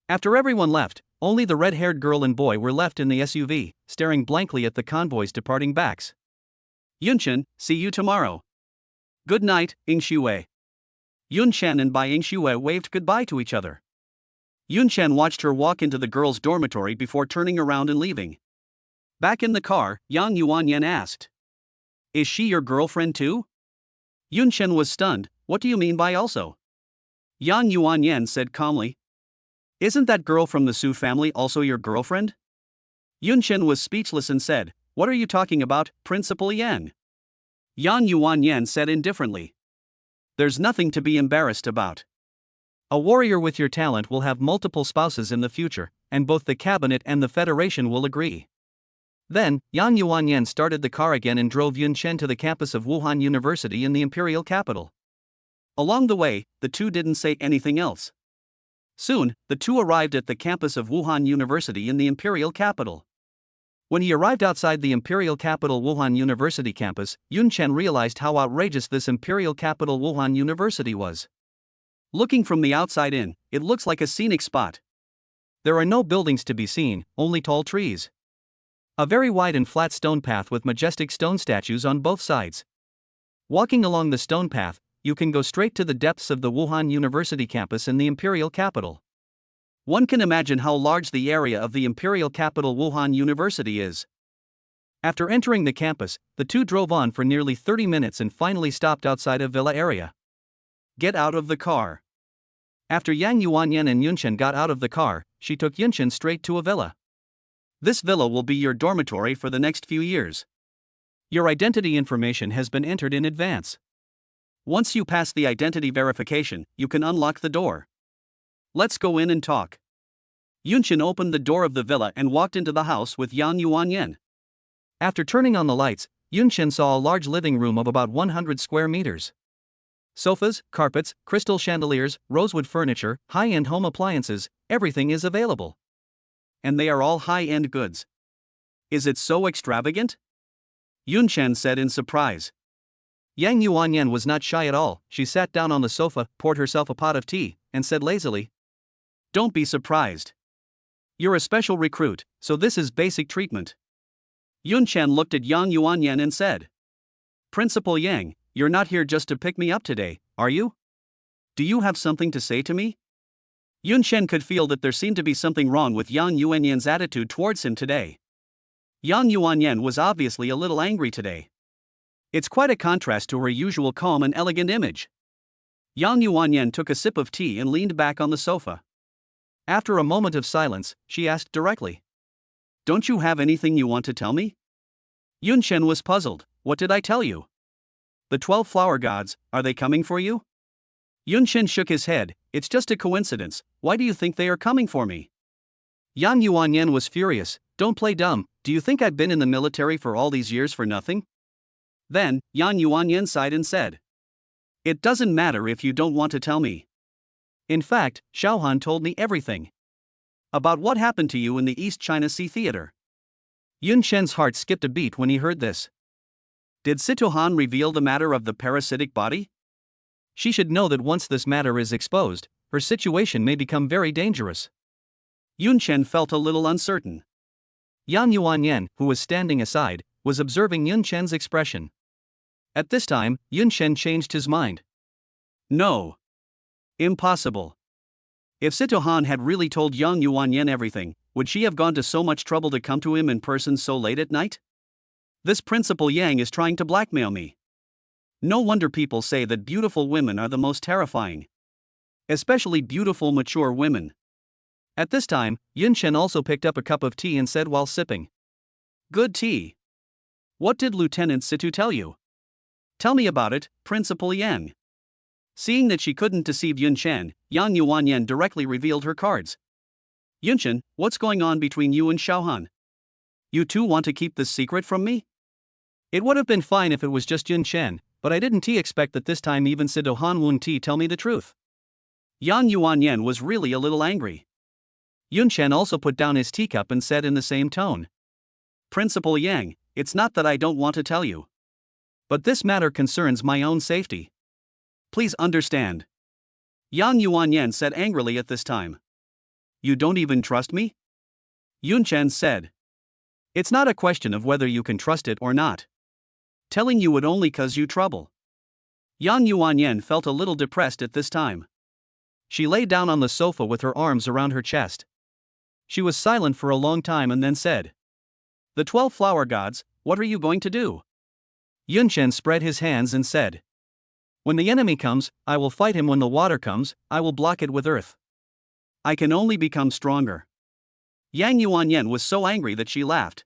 After everyone left, only the red-haired girl and boy were left in the SUV, staring blankly at the convoy's departing backs. Yunchen, see you tomorrow. Good night, Yingxue. Yunchen and Bai Yingxue waved goodbye to each other. Yunchen watched her walk into the girls' dormitory before turning around and leaving. Back in the car, Yang Yuanyan asked, Is she your girlfriend too? Yunchen was stunned, what do you mean by also? Yang Yuanyan said calmly, Isn't that girl from the Su family also your girlfriend? Yunchen was speechless and said, What are you talking about, Principal Yang? Yang Yuanyan said indifferently, There's nothing to be embarrassed about. A warrior with your talent will have multiple spouses in the future, and both the cabinet and the federation will agree. Then, Yang Yuanyan started the car again and drove Yunchen to the campus of Wuhan University in the imperial capital. Along the way, the two didn't say anything else. Soon, the two arrived at the campus of Wuhan University in the imperial capital. When he arrived outside the imperial capital Wuhan University campus, Yunchen realized how outrageous this imperial capital Wuhan University was. Looking from the outside in, it looks like a scenic spot. There are no buildings to be seen, only tall trees. A very wide and flat stone path with majestic stone statues on both sides. Walking along the stone path, you can go straight to the depths of the Wuhan University campus in the imperial capital. One can imagine how large the area of the imperial capital Wuhan University is. After entering the campus, the two drove on for nearly 30 minutes and finally stopped outside a villa area. Get out of the car. After Yang Yuanyan and Yunchen got out of the car, she took Yunchen straight to a villa. This villa will be your dormitory for the next few years. Your identity information has been entered in advance. Once you pass the identity verification, you can unlock the door. Let's go in and talk. Yunchen opened the door of the villa and walked into the house with Yang Yuanyan. After turning on the lights, Yunchen saw a large living room of about 100 square meters. Sofas, carpets, crystal chandeliers, rosewood furniture, high-end home appliances, everything is available. And they are all high-end goods. Is it so extravagant? Yunchen said in surprise. Yang Yuanyan was not shy at all. She sat down on the sofa, poured herself a pot of tea, and said lazily, Don't be surprised. You're a special recruit, so this is basic treatment. Yunchen looked at Yang Yuanyan and said, Principal Yang, you're not here just to pick me up today, are you? Do you have something to say to me? Yunchen could feel that there seemed to be something wrong with Yang Yuanyan's attitude towards him today. Yang Yuanyan was obviously a little angry today. It's quite a contrast to her usual calm and elegant image. Yang Yuanyan took a sip of tea and leaned back on the sofa. After a moment of silence, she asked directly. Don't you have anything you want to tell me? Yunchen was puzzled. What did I tell you? The 12 flower gods, are they coming for you? Yunchen shook his head. It's just a coincidence. Why do you think they are coming for me? Yang Yuanyan was furious. Don't play dumb. Do you think I've been in the military for all these years for nothing? Then, Yang Yuanyan sighed and said. It doesn't matter if you don't want to tell me. In fact, Xiaohan told me everything. About what happened to you in the East China Sea Theater. Yunchen's heart skipped a beat when he heard this. Did Sitohan reveal the matter of the parasitic body? She should know that once this matter is exposed, her situation may become very dangerous. Yunchen felt a little uncertain. Yang Yuanyan, who was standing aside, was observing Yunchen's expression. At this time, Yunchen changed his mind. No. Impossible. If Sitohan had really told Yang Yuanyan everything, would she have gone to so much trouble to come to him in person so late at night? This Principal Yang is trying to blackmail me. No wonder people say that beautiful women are the most terrifying. Especially beautiful mature women. At this time, Yunchen also picked up a cup of tea and said while sipping. Good tea. What did Lieutenant Situ tell you? Tell me about it, Principal Yang. Seeing that she couldn't deceive Yunchen, Yang Yuanyan directly revealed her cards. Yunchen, what's going on between you and Xiaohan? You two want to keep this secret from me? It would have been fine if it was just Yunchen, but I didn't expect that this time even Sidohan wouldn't tell me the truth. Yang Yuanyan was really a little angry. Yunchen also put down his teacup and said in the same tone. Principal Yang, it's not that I don't want to tell you. But this matter concerns my own safety. Please understand. Yang Yuanyan said angrily at this time. You don't even trust me? Yunchen said. It's not a question of whether you can trust it or not. Telling you would only cause you trouble. Yang Yuanyan felt a little depressed at this time. She lay down on the sofa with her arms around her chest. She was silent for a long time and then said. The 12 flower gods, what are you going to do? Yunchen spread his hands and said. When the enemy comes, I will fight him. When the water comes, I will block it with earth. I can only become stronger. Yang Yuanyan was so angry that she laughed.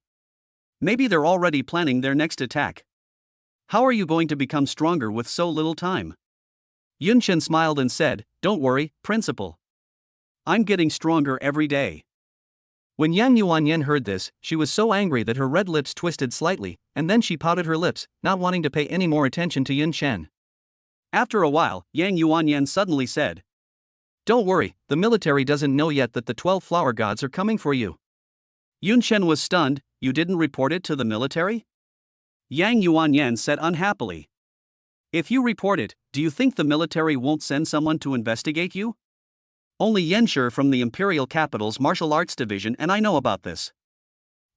Maybe they're already planning their next attack. How are you going to become stronger with so little time? Yunchen smiled and said, Don't worry, Principal. I'm getting stronger every day. When Yang Yuanyan heard this, she was so angry that her red lips twisted slightly, and then she pouted her lips, not wanting to pay any more attention to Yunchen. After a while, Yang Yuanyan suddenly said, Don't worry, the military doesn't know yet that the 12 flower gods are coming for you. Yunchen was stunned. You didn't report it to the military? Yang Yuanyan said unhappily. If you report it, do you think the military won't send someone to investigate you? Only Yenshi from the Imperial Capital's Martial Arts Division and I know about this.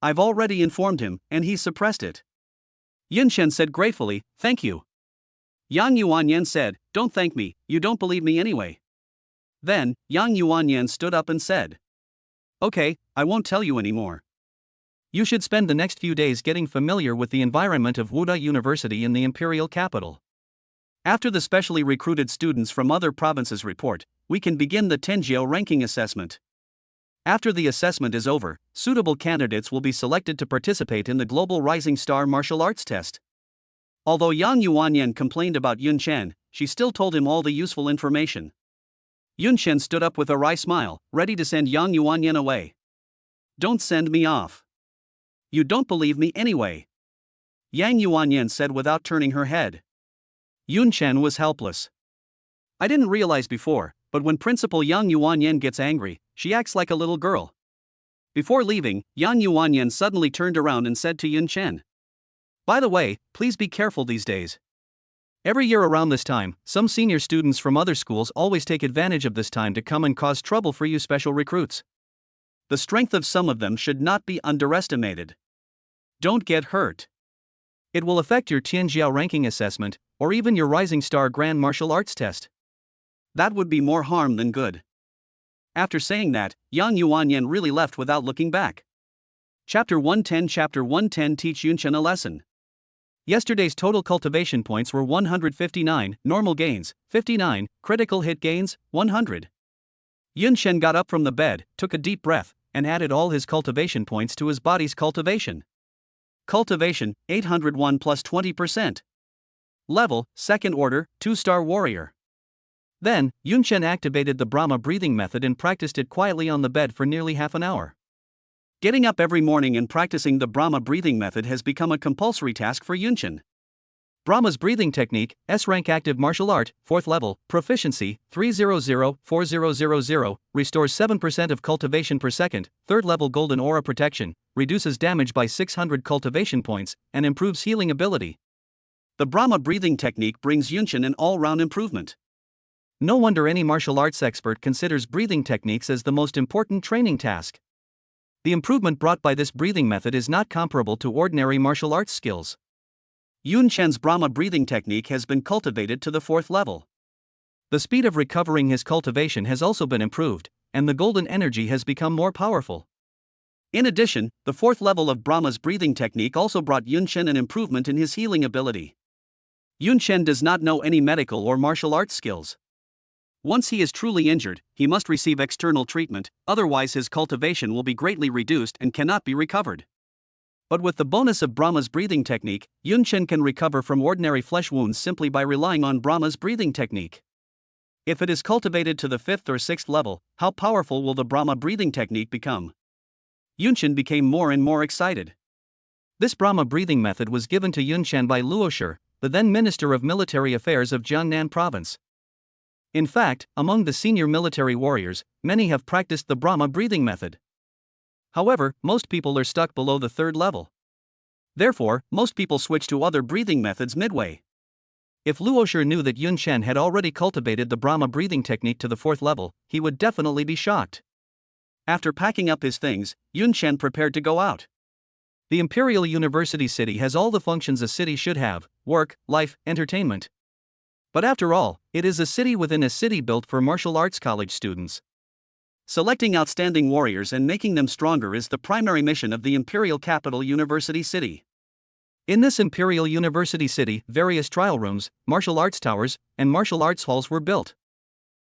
I've already informed him, and he suppressed it. Yunchen said gratefully, Thank you. Yang Yuanyan said, Don't thank me, you don't believe me anyway. Then, Yang Yuanyan stood up and said. Okay, I won't tell you anymore. You should spend the next few days getting familiar with the environment of Wuda University in the Imperial Capital. After the specially recruited students from other provinces report, we can begin the Tenjiao ranking assessment. After the assessment is over, suitable candidates will be selected to participate in the Global Rising Star Martial Arts Test. Although Yang Yuanyan complained about Yunchen, she still told him all the useful information. Yunchen stood up with a wry smile, ready to send Yang Yuanyan away. Don't send me off. You don't believe me anyway. Yang Yuanyan said without turning her head. Yunchen was helpless. I didn't realize before, but when Principal Yang Yuanyan gets angry, she acts like a little girl. Before leaving, Yang Yuanyan suddenly turned around and said to Yunchen. By the way, please be careful these days. Every year around this time, some senior students from other schools always take advantage of this time to come and cause trouble for you special recruits. The strength of some of them should not be underestimated. Don't get hurt. It will affect your Tianjiao ranking assessment, or even your Rising Star Grand Martial Arts Test. That would be more harm than good. After saying that, Yang Yuanyan really left without looking back. Chapter 110 Teach Yunchen a lesson. Yesterday's total cultivation points were 159, normal gains, 59, critical hit gains, 100. Yun Shen got up from the bed, took a deep breath, and added all his cultivation points to his body's cultivation. Cultivation, 801 plus 20%. Level, second order, 2-star warrior. Then, Yun Shen activated the Brahma breathing method and practiced it quietly on the bed for nearly half an hour. Getting up every morning and practicing the Brahma breathing method has become a compulsory task for Yun Shen. Brahma's breathing technique, S-rank active martial art, 4th level, proficiency, 300-4000, restores 7% of cultivation per second, 3rd level golden aura protection, reduces damage by 600 cultivation points, and improves healing ability. The Brahma breathing technique brings Yun Shen an all-round improvement. No wonder any martial arts expert considers breathing techniques as the most important training task. The improvement brought by this breathing method is not comparable to ordinary martial arts skills. Yun Shen's Brahma breathing technique has been cultivated to the 4th level. The speed of recovering his cultivation has also been improved, and the golden energy has become more powerful. In addition, the 4th level of Brahma's breathing technique also brought Yun Shen an improvement in his healing ability. Yun Shen does not know any medical or martial arts skills. Once he is truly injured, he must receive external treatment, otherwise his cultivation will be greatly reduced and cannot be recovered. But with the bonus of Brahma's breathing technique, Yun Shen can recover from ordinary flesh wounds simply by relying on Brahma's breathing technique. If it is cultivated to the 5th or 6th level, how powerful will the Brahma breathing technique become? Yun Shen became more and more excited. This Brahma breathing method was given to Yun Shen by Luoshi, the then Minister of Military Affairs of Jiangnan Province. In fact, among the senior military warriors, many have practiced the Brahma breathing method. However, most people are stuck below the 3rd level. Therefore, most people switch to other breathing methods midway. If Luoshi knew that Yun Shen had already cultivated the Brahma breathing technique to the 4th level, he would definitely be shocked. After packing up his things, Yun Shen prepared to go out. The Imperial University City has all the functions a city should have: work, life, entertainment. But after all, it is a city within a city built for martial arts college students. Selecting outstanding warriors and making them stronger is the primary mission of the Imperial Capital University City. In this Imperial University City, various trial rooms, martial arts towers, and martial arts halls were built.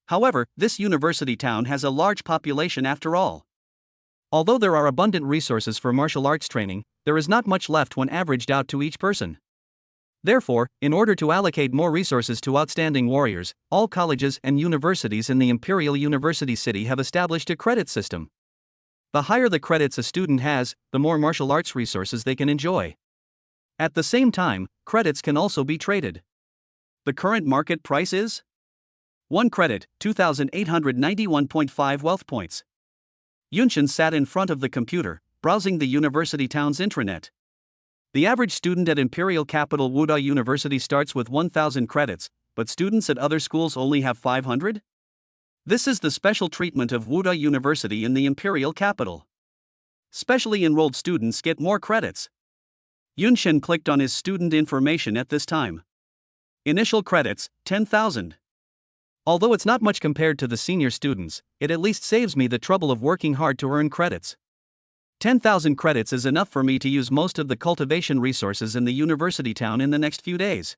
However, this university town has a large population after all. Although there are abundant resources for martial arts training, there is not much left when averaged out to each person. Therefore, in order to allocate more resources to outstanding warriors, all colleges and universities in the Imperial University City have established a credit system. The higher the credits a student has, the more martial arts resources they can enjoy. At the same time, credits can also be traded. The current market price is 1 credit, 2,891.5 wealth points. Yun Shen sat in front of the computer, browsing the university town's intranet. The average student at Imperial Capital Wuda University starts with 1,000 credits, but students at other schools only have 500? This is the special treatment of Wuda University in the Imperial Capital. Specially enrolled students get more credits. Yun Shen clicked on his student information at this time. Initial credits, 10,000. Although it's not much compared to the senior students, it at least saves me the trouble of working hard to earn credits. 10,000 credits is enough for me to use most of the cultivation resources in the university town in the next few days.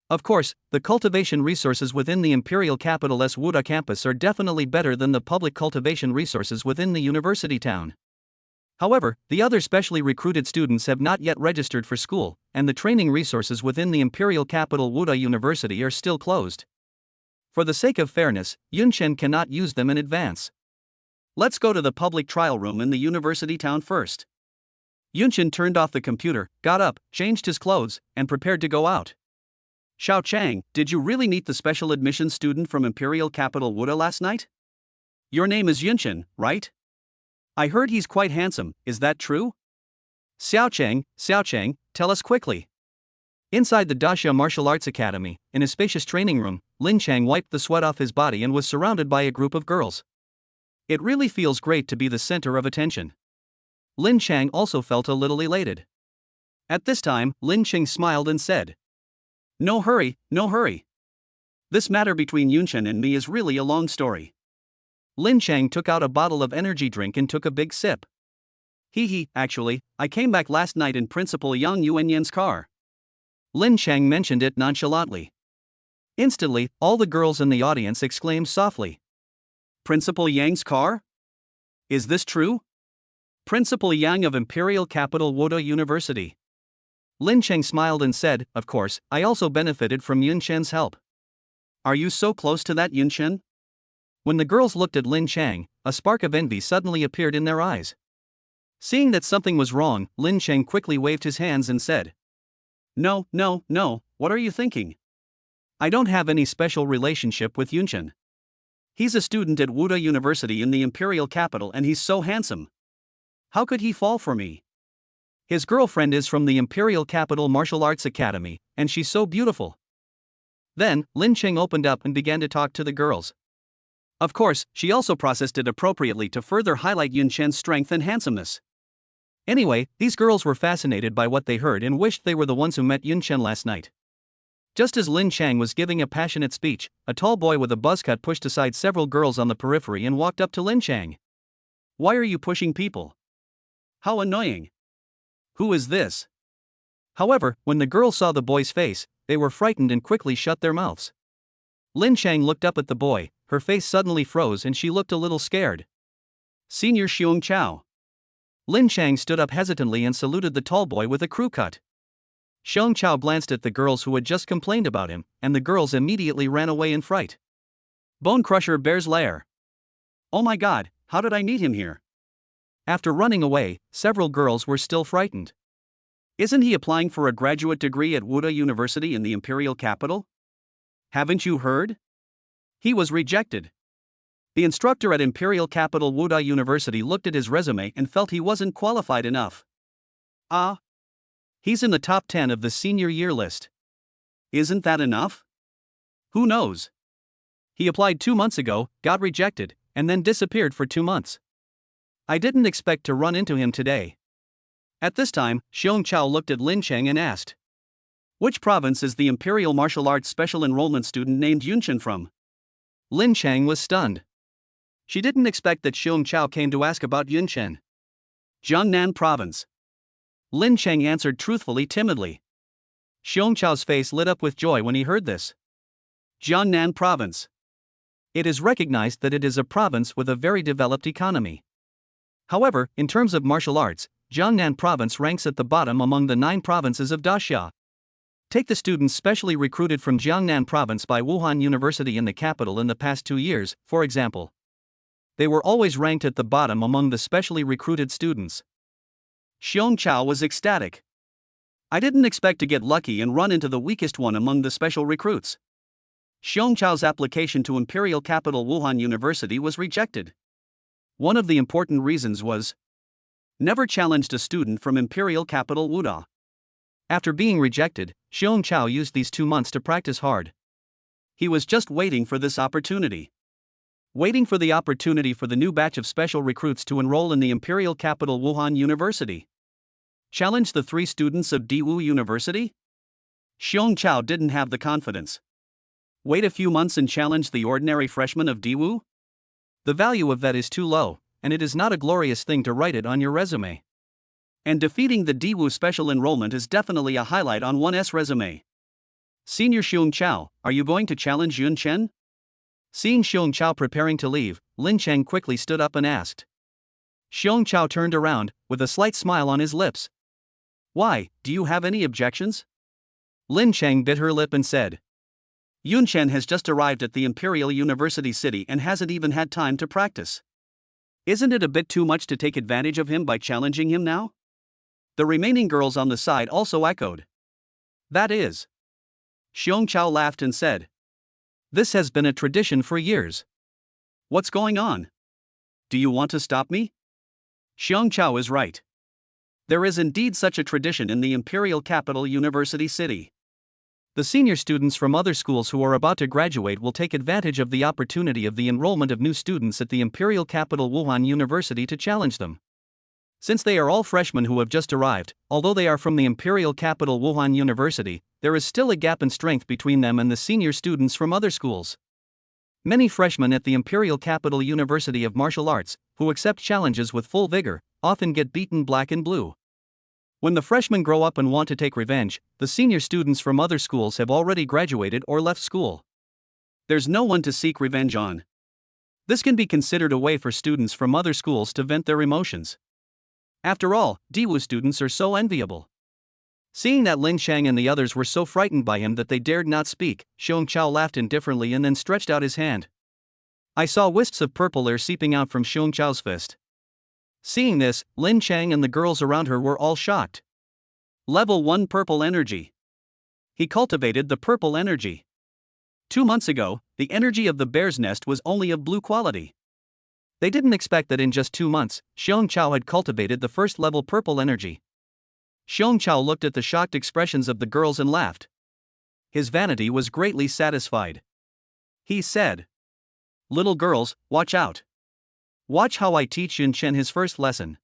Of course, the cultivation resources within the Imperial Capital's Wuda campus are definitely better than the public cultivation resources within the university town. However, the other specially recruited students have not yet registered for school, and the training resources within the Imperial Capital Wuda University are still closed. For the sake of fairness, Yun Shen cannot use them in advance. Let's go to the public trial room in the university town first. Yun Shen turned off the computer, got up, changed his clothes, and prepared to go out. Xiao Chang, did you really meet the special admissions student from Imperial Capital Wuda last night? Your name is Yun Shen, right? I heard he's quite handsome, is that true? Xiao Chang, tell us quickly. Inside the Daxia Martial Arts Academy, in a spacious training room, Lin Chang wiped the sweat off his body and was surrounded by a group of girls. It really feels great to be the center of attention. Lin Chang also felt a little elated. At this time, Lin Chang smiled and said, No hurry. This matter between Yun Shen and me is really a long story. Lin Chang took out a bottle of energy drink and took a big sip. Actually, I came back last night in Principal Yang Yuanyan's car. Lin Chang mentioned it nonchalantly. Instantly, all the girls in the audience exclaimed softly. Principal Yang's car? Is this true? Principal Yang of Imperial Capital Wuda University. Lin Chang smiled and said, of course, I also benefited from Yun Chen's help. Are you so close to that Yun Chen? When the girls looked at Lin Chang, a spark of envy suddenly appeared in their eyes. Seeing that something was wrong, Lin Chang quickly waved his hands and said, No, what are you thinking? I don't have any special relationship with Yun Chen. He's a student at Wuda University in the imperial capital and he's so handsome. How could he fall for me? His girlfriend is from the Imperial Capital Martial Arts Academy, and she's so beautiful. Then, Lin Chang opened up and began to talk to the girls. Of course, she also processed it appropriately to further highlight Yun Chen's strength and handsomeness. Anyway, these girls were fascinated by what they heard and wished they were the ones who met Yun Chen last night. Just as Lin Chang was giving a passionate speech, a tall boy with a buzz cut pushed aside several girls on the periphery and walked up to Lin Chang. Why are you pushing people? How annoying. Who is this? However, when the girls saw the boy's face, they were frightened and quickly shut their mouths. Lin Chang looked up at the boy, her face suddenly froze and she looked a little scared. Senior Xiong Chao. Lin Chang stood up hesitantly and saluted the tall boy with a crew cut. Xiong Chao glanced at the girls who had just complained about him, and the girls immediately ran away in fright. Bone Crusher Bear's Lair. Oh my god, how did I meet him here? After running away, several girls were still frightened. Isn't he applying for a graduate degree at Wuda University in the imperial capital? Haven't you heard? He was rejected. The instructor at Imperial Capital Wuda University looked at his resume and felt he wasn't qualified enough. He's in the top 10 of the senior year list. Isn't that enough? Who knows? He applied 2 months ago, got rejected, and then disappeared for 2 months. I didn't expect to run into him today. At this time, Xiong Chao looked at Lin Chang and asked, which province is the Imperial Martial Arts Special Enrollment student named Yun Chen from? Lin Chang was stunned. She didn't expect that Xiong Chao came to ask about Yun Chen. Jiangnan Province. Lin Chang answered truthfully, timidly. Xiong Chao's face lit up with joy when he heard this. Jiangnan Province. It is recognized that it is a province with a very developed economy. However, in terms of martial arts, Jiangnan Province ranks at the bottom among the 9 provinces of Daxia. Take the students specially recruited from Jiangnan Province by Wuhan University in the capital in the past 2 years, for example. They were always ranked at the bottom among the specially recruited students. Xiong Chao was ecstatic. I didn't expect to get lucky and run into the weakest one among the special recruits. Xiong Chao's application to Imperial Capital Wuhan University was rejected. One of the important reasons was never challenged a student from Imperial Capital Wuda. After being rejected, Xiong Chao used these 2 months to practice hard. He was just waiting for this opportunity. Waiting for the opportunity for the new batch of special recruits to enroll in the Imperial Capital Wuhan University. Challenge the 3 students of Diwu University? Xiong Chao didn't have the confidence. Wait a few months and challenge the ordinary freshmen of Diwu? The value of that is too low, and it is not a glorious thing to write it on your resume. And defeating the Diwu special enrollment is definitely a highlight on one's resume. Senior Xiong Chao, are you going to challenge Yun Chen? Seeing Xiong Chao preparing to leave, Lin Chang quickly stood up and asked. Xiong Chao turned around, with a slight smile on his lips. Why, do you have any objections? Lin Chang bit her lip and said. Yun Chen has just arrived at the Imperial University City and hasn't even had time to practice. Isn't it a bit too much to take advantage of him by challenging him now? The remaining girls on the side also echoed. That is. Xiong Chao laughed and said. This has been a tradition for years. What's going on? Do you want to stop me? Xiong Chao is right. There is indeed such a tradition in the Imperial Capital University City. The senior students from other schools who are about to graduate will take advantage of the opportunity of the enrollment of new students at the Imperial Capital Wuhan University to challenge them. Since they are all freshmen who have just arrived, although they are from the Imperial Capital Wuhan University, there is still a gap in strength between them and the senior students from other schools. Many freshmen at the Imperial Capital University of Martial Arts, who accept challenges with full vigor, often get beaten black and blue. When the freshmen grow up and want to take revenge, the senior students from other schools have already graduated or left school. There's no one to seek revenge on. This can be considered a way for students from other schools to vent their emotions. After all, Daewoo students are so enviable. Seeing that Lin Chang and the others were so frightened by him that they dared not speak, Xiong Chao laughed indifferently and then stretched out his hand. I saw wisps of purple air seeping out from Xiong Chao's fist. Seeing this, Lin Chang and the girls around her were all shocked. Level 1 Purple Energy. He cultivated the purple energy. 2 months ago, the energy of the bear's nest was only of blue quality. They didn't expect that in just 2 months, Xiong Chao had cultivated the first level purple energy. Xiong Chao looked at the shocked expressions of the girls and laughed. His vanity was greatly satisfied. He said, "Little girls, watch out. Watch how I teach Yun Chen his first lesson."